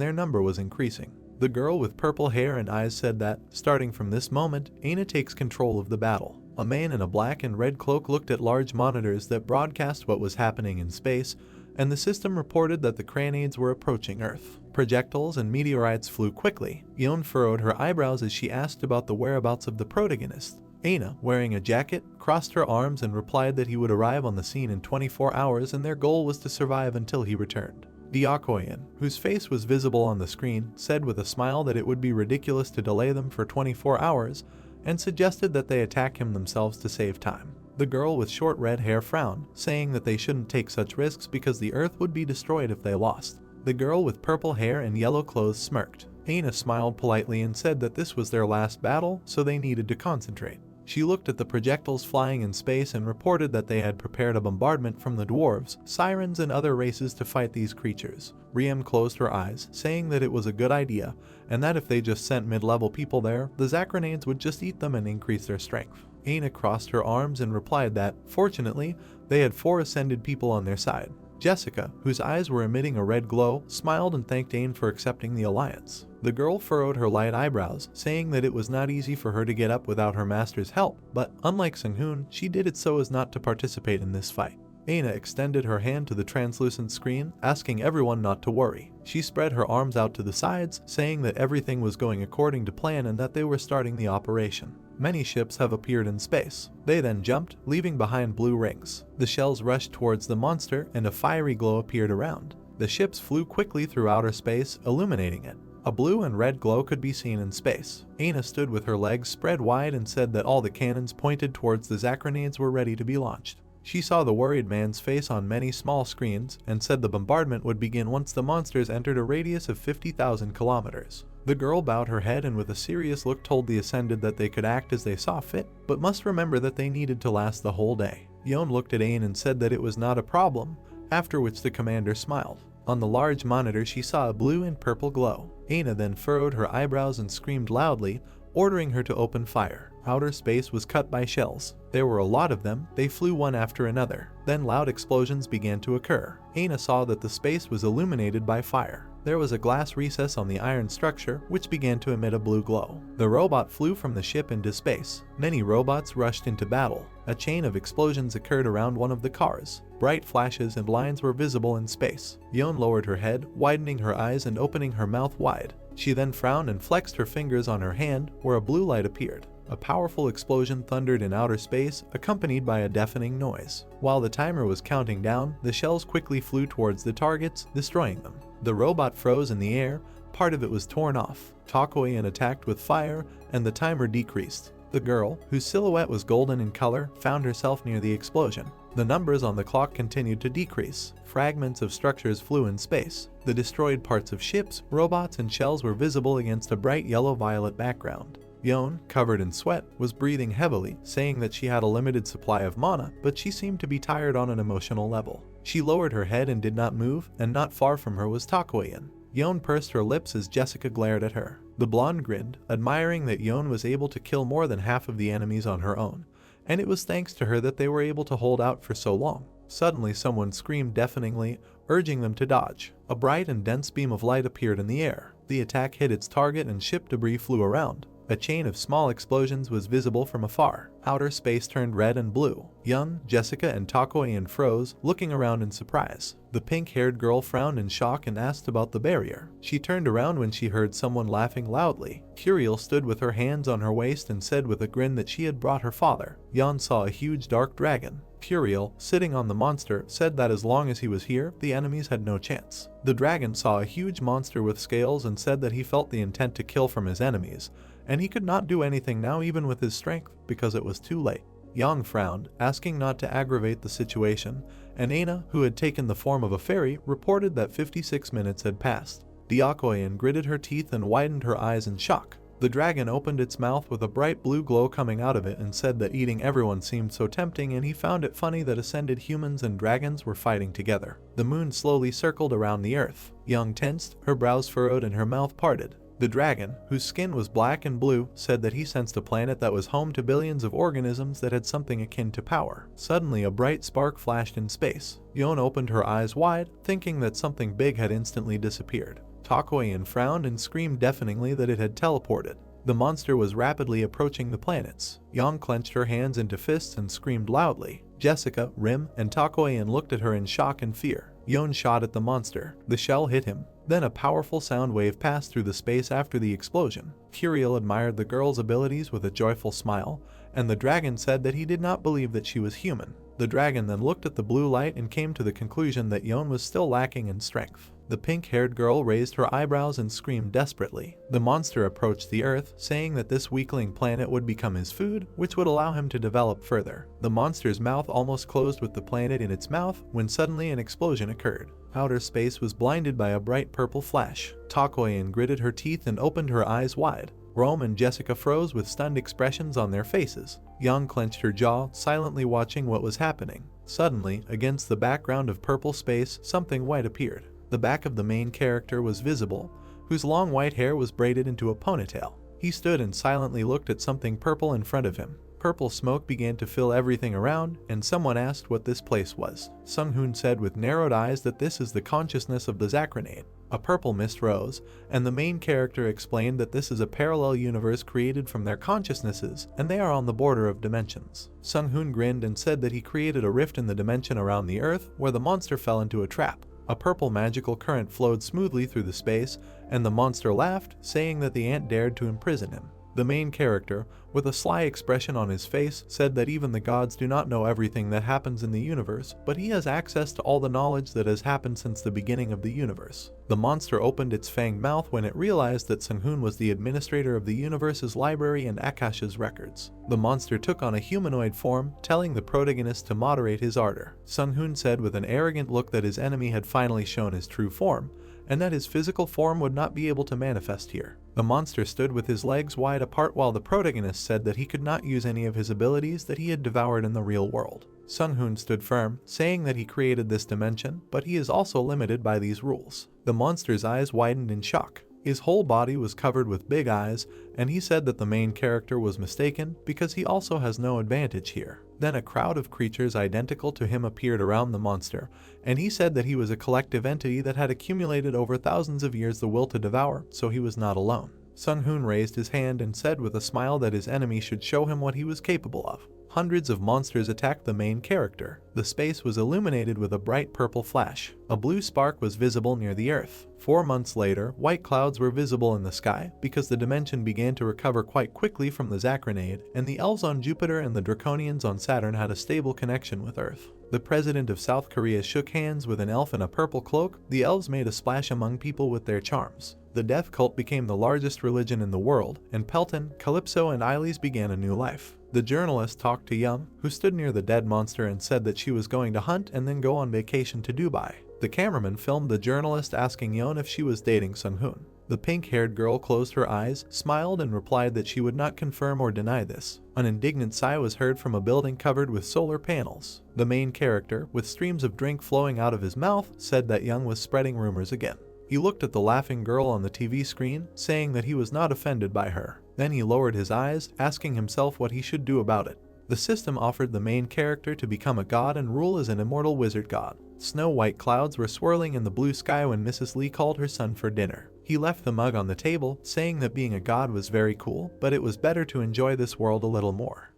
Speaker 1: their number was increasing. The girl with purple hair and eyes said that, starting from this moment, Aina takes control of the battle. A man in a black and red cloak looked at large monitors that broadcast what was happening in space, and the system reported that the Cranades were approaching Earth. Projectiles and meteorites flew quickly. Yeon furrowed her eyebrows as she asked about the whereabouts of the protagonist. Aina, wearing a jacket, crossed her arms and replied that he would arrive on the scene in 24 hours and their goal was to survive until he returned. Deokoyan, whose face was visible on the screen, said with a smile that it would be ridiculous to delay them for 24 hours and suggested that they attack him themselves to save time. The girl with short red hair frowned, saying that they shouldn't take such risks because the Earth would be destroyed if they lost. The girl with purple hair and yellow clothes smirked. Aina smiled politely and said that this was their last battle, so they needed to concentrate. She looked at the projectiles flying in space and reported that they had prepared a bombardment from the dwarves, sirens, and other races to fight these creatures. Riem closed her eyes, saying that it was a good idea, and that if they just sent mid-level people there, the Zacronades would just eat them and increase their strength. Aina crossed her arms and replied that, fortunately, they had 4 ascended people on their side. Jessica, whose eyes were emitting a red glow, smiled and thanked Ain for accepting the alliance. The girl furrowed her light eyebrows, saying that it was not easy for her to get up without her master's help, but unlike Sang-hoon, she did it so as not to participate in this fight. Aina extended her hand to the translucent screen, asking everyone not to worry. She spread her arms out to the sides, saying that everything was going according to plan and that they were starting the operation. Many ships have appeared in space. They then jumped, leaving behind blue rings. The shells rushed towards the monster and a fiery glow appeared around. The ships flew quickly through outer space, illuminating it. A blue and red glow could be seen in space. Aina stood with her legs spread wide and said that all the cannons pointed towards the Zacronades were ready to be launched. She saw the worried man's face on many small screens and said the bombardment would begin once the monsters entered a radius of 50,000 kilometers. The girl bowed her head and with a serious look told the Ascended that they could act as they saw fit, but must remember that they needed to last the whole day. Yeon looked at Ain and said that it was not a problem, after which the commander smiled. On the large monitor she saw a blue and purple glow. Aina then furrowed her eyebrows and screamed loudly, ordering her to open fire. Outer space was cut by shells. There were a lot of them. They flew one after another. Then loud explosions began to occur. Aina saw that the space was illuminated by fire. There was a glass recess on the iron structure, which began to emit a blue glow. The robot flew from the ship into space. Many robots rushed into battle. A chain of explosions occurred around one of the cars. Bright flashes and lines were visible in space. Yeon lowered her head, widening her eyes and opening her mouth wide. She then frowned and flexed her fingers on her hand, where a blue light appeared. A powerful explosion thundered in outer space, accompanied by a deafening noise. While the timer was counting down, the shells quickly flew towards the targets, destroying them. The robot froze in the air, part of it was torn off. Takoyan attacked with fire, and the timer decreased. The girl, whose silhouette was golden in color, found herself near the explosion. The numbers on the clock continued to decrease. Fragments of structures flew in space. The destroyed parts of ships, robots, and shells were visible against a bright yellow-violet background. Yeon, covered in sweat, was breathing heavily, saying that she had a limited supply of mana, but she seemed to be tired on an emotional level. She lowered her head and did not move, and not far from her was Takoyan. Yeon pursed her lips as Jessica glared at her. The blonde grinned, admiring that Yeon was able to kill more than half of the enemies on her own, and it was thanks to her that they were able to hold out for so long. Suddenly someone screamed deafeningly, urging them to dodge. A bright and dense beam of light appeared in the air. The attack hit its target and ship debris flew around. A chain of small explosions was visible from afar. Outer space turned red and blue. Yeon, Jessica, and Takoyan froze, looking around in surprise. The pink-haired girl frowned in shock and asked about the barrier. She turned around when she heard someone laughing loudly. Curiel stood with her hands on her waist and said with a grin that she had brought her father. Yeon saw a huge dark dragon. Curiel, sitting on the monster, said that as long as he was here, the enemies had no chance. The dragon saw a huge monster with scales and said that he felt the intent to kill from his enemies, and he could not do anything now even with his strength because it was too late. Yang frowned, asking not to aggravate the situation, and Aina, who had taken the form of a fairy, reported that 56 minutes had passed. Diakoyan gritted her teeth and widened her eyes in shock. The dragon opened its mouth with a bright blue glow coming out of it and said that eating everyone seemed so tempting, and he found it funny that ascended humans and dragons were fighting together. The moon slowly circled around the earth. Yang tensed, her brows furrowed and her mouth parted. The dragon, whose skin was black and blue, said that he sensed a planet that was home to billions of organisms that had something akin to power. Suddenly a bright spark flashed in space. Yon opened her eyes wide, thinking that something big had instantly disappeared. Takoyan frowned and screamed deafeningly that it had teleported. The monster was rapidly approaching the planets. Yang clenched her hands into fists and screamed loudly. Jessica, Rim, and Takoyan looked at her in shock and fear. Yon shot at the monster. The shell hit him. Then a powerful sound wave passed through the space after the explosion. Curiel admired the girl's abilities with a joyful smile, and the dragon said that he did not believe that she was human. The dragon then looked at the blue light and came to the conclusion that Yon was still lacking in strength. The pink-haired girl raised her eyebrows and screamed desperately. The monster approached the earth, saying that this weakling planet would become his food, which would allow him to develop further. The monster's mouth almost closed with the planet in its mouth when suddenly an explosion occurred. Outer space was blinded by a bright purple flash. Takoyan gritted her teeth and opened her eyes wide. Rome and Jessica froze with stunned expressions on their faces. Yang clenched her jaw, silently watching what was happening. Suddenly, against the background of purple space, something white appeared. The back of the main character was visible, whose long white hair was braided into a ponytail. He stood and silently looked at something purple in front of him. Purple smoke began to fill everything around, and someone asked what this place was. Sung-hoon said with narrowed eyes that this is the consciousness of the Zacronade. A purple mist rose, and the main character explained that this is a parallel universe created from their consciousnesses, and they are on the border of dimensions. Sung-hoon grinned and said that he created a rift in the dimension around the earth, where the monster fell into a trap. A purple magical current flowed smoothly through the space, and the monster laughed, saying that the ant dared to imprison him. The main character, with a sly expression on his face, said that even the gods do not know everything that happens in the universe, but he has access to all the knowledge that has happened since the beginning of the universe. The monster opened its fanged mouth when it realized that Sung-hoon was the administrator of the universe's library and Akasha's records. The monster took on a humanoid form, telling the protagonist to moderate his ardor. Sung-hoon said with an arrogant look that his enemy had finally shown his true form, and that his physical form would not be able to manifest here. The monster stood with his legs wide apart while the protagonist said that he could not use any of his abilities that he had devoured in the real world. Sung-hoon stood firm, saying that he created this dimension, but he is also limited by these rules. The monster's eyes widened in shock. His whole body was covered with big eyes, and he said that the main character was mistaken because he also has no advantage here. Then a crowd of creatures identical to him appeared around the monster, and he said that he was a collective entity that had accumulated over thousands of years the will to devour, so he was not alone. Sung-hoon raised his hand and said with a smile that his enemy should show him what he was capable of. Hundreds of monsters attacked the main character. The space was illuminated with a bright purple flash. A blue spark was visible near the earth. 4 months later, white clouds were visible in the sky because the dimension began to recover quite quickly from the Zacronade, and the elves on Jupiter and the Draconians on Saturn had a stable connection with Earth. The president of South Korea shook hands with an elf in a purple cloak. The elves made a splash among people with their charms. The death cult became the largest religion in the world, and Pelton, Calypso, and Eilis began a new life. The journalist talked to Yum, who stood near the dead monster and said that she was going to hunt and then go on vacation to Dubai. The cameraman filmed the journalist asking Yon if she was dating Sung-hoon. The pink-haired girl closed her eyes, smiled, and replied that she would not confirm or deny this. An indignant sigh was heard from a building covered with solar panels. The main character, with streams of drink flowing out of his mouth, said that Young was spreading rumors again. He looked at the laughing girl on the TV screen, saying that he was not offended by her. Then he lowered his eyes, asking himself what he should do about it. The system offered the main character to become a god and rule as an immortal wizard god. Snow-white clouds were swirling in the blue sky when Mrs. Lee called her son for dinner. He left the mug on the table, saying that being a god was very cool, but it was better to enjoy this world a little more.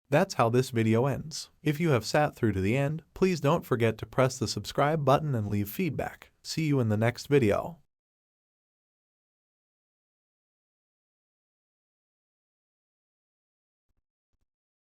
Speaker 1: That's how this video ends. If you have sat through to the end, please don't forget to press the subscribe button and leave feedback. See you in the next video.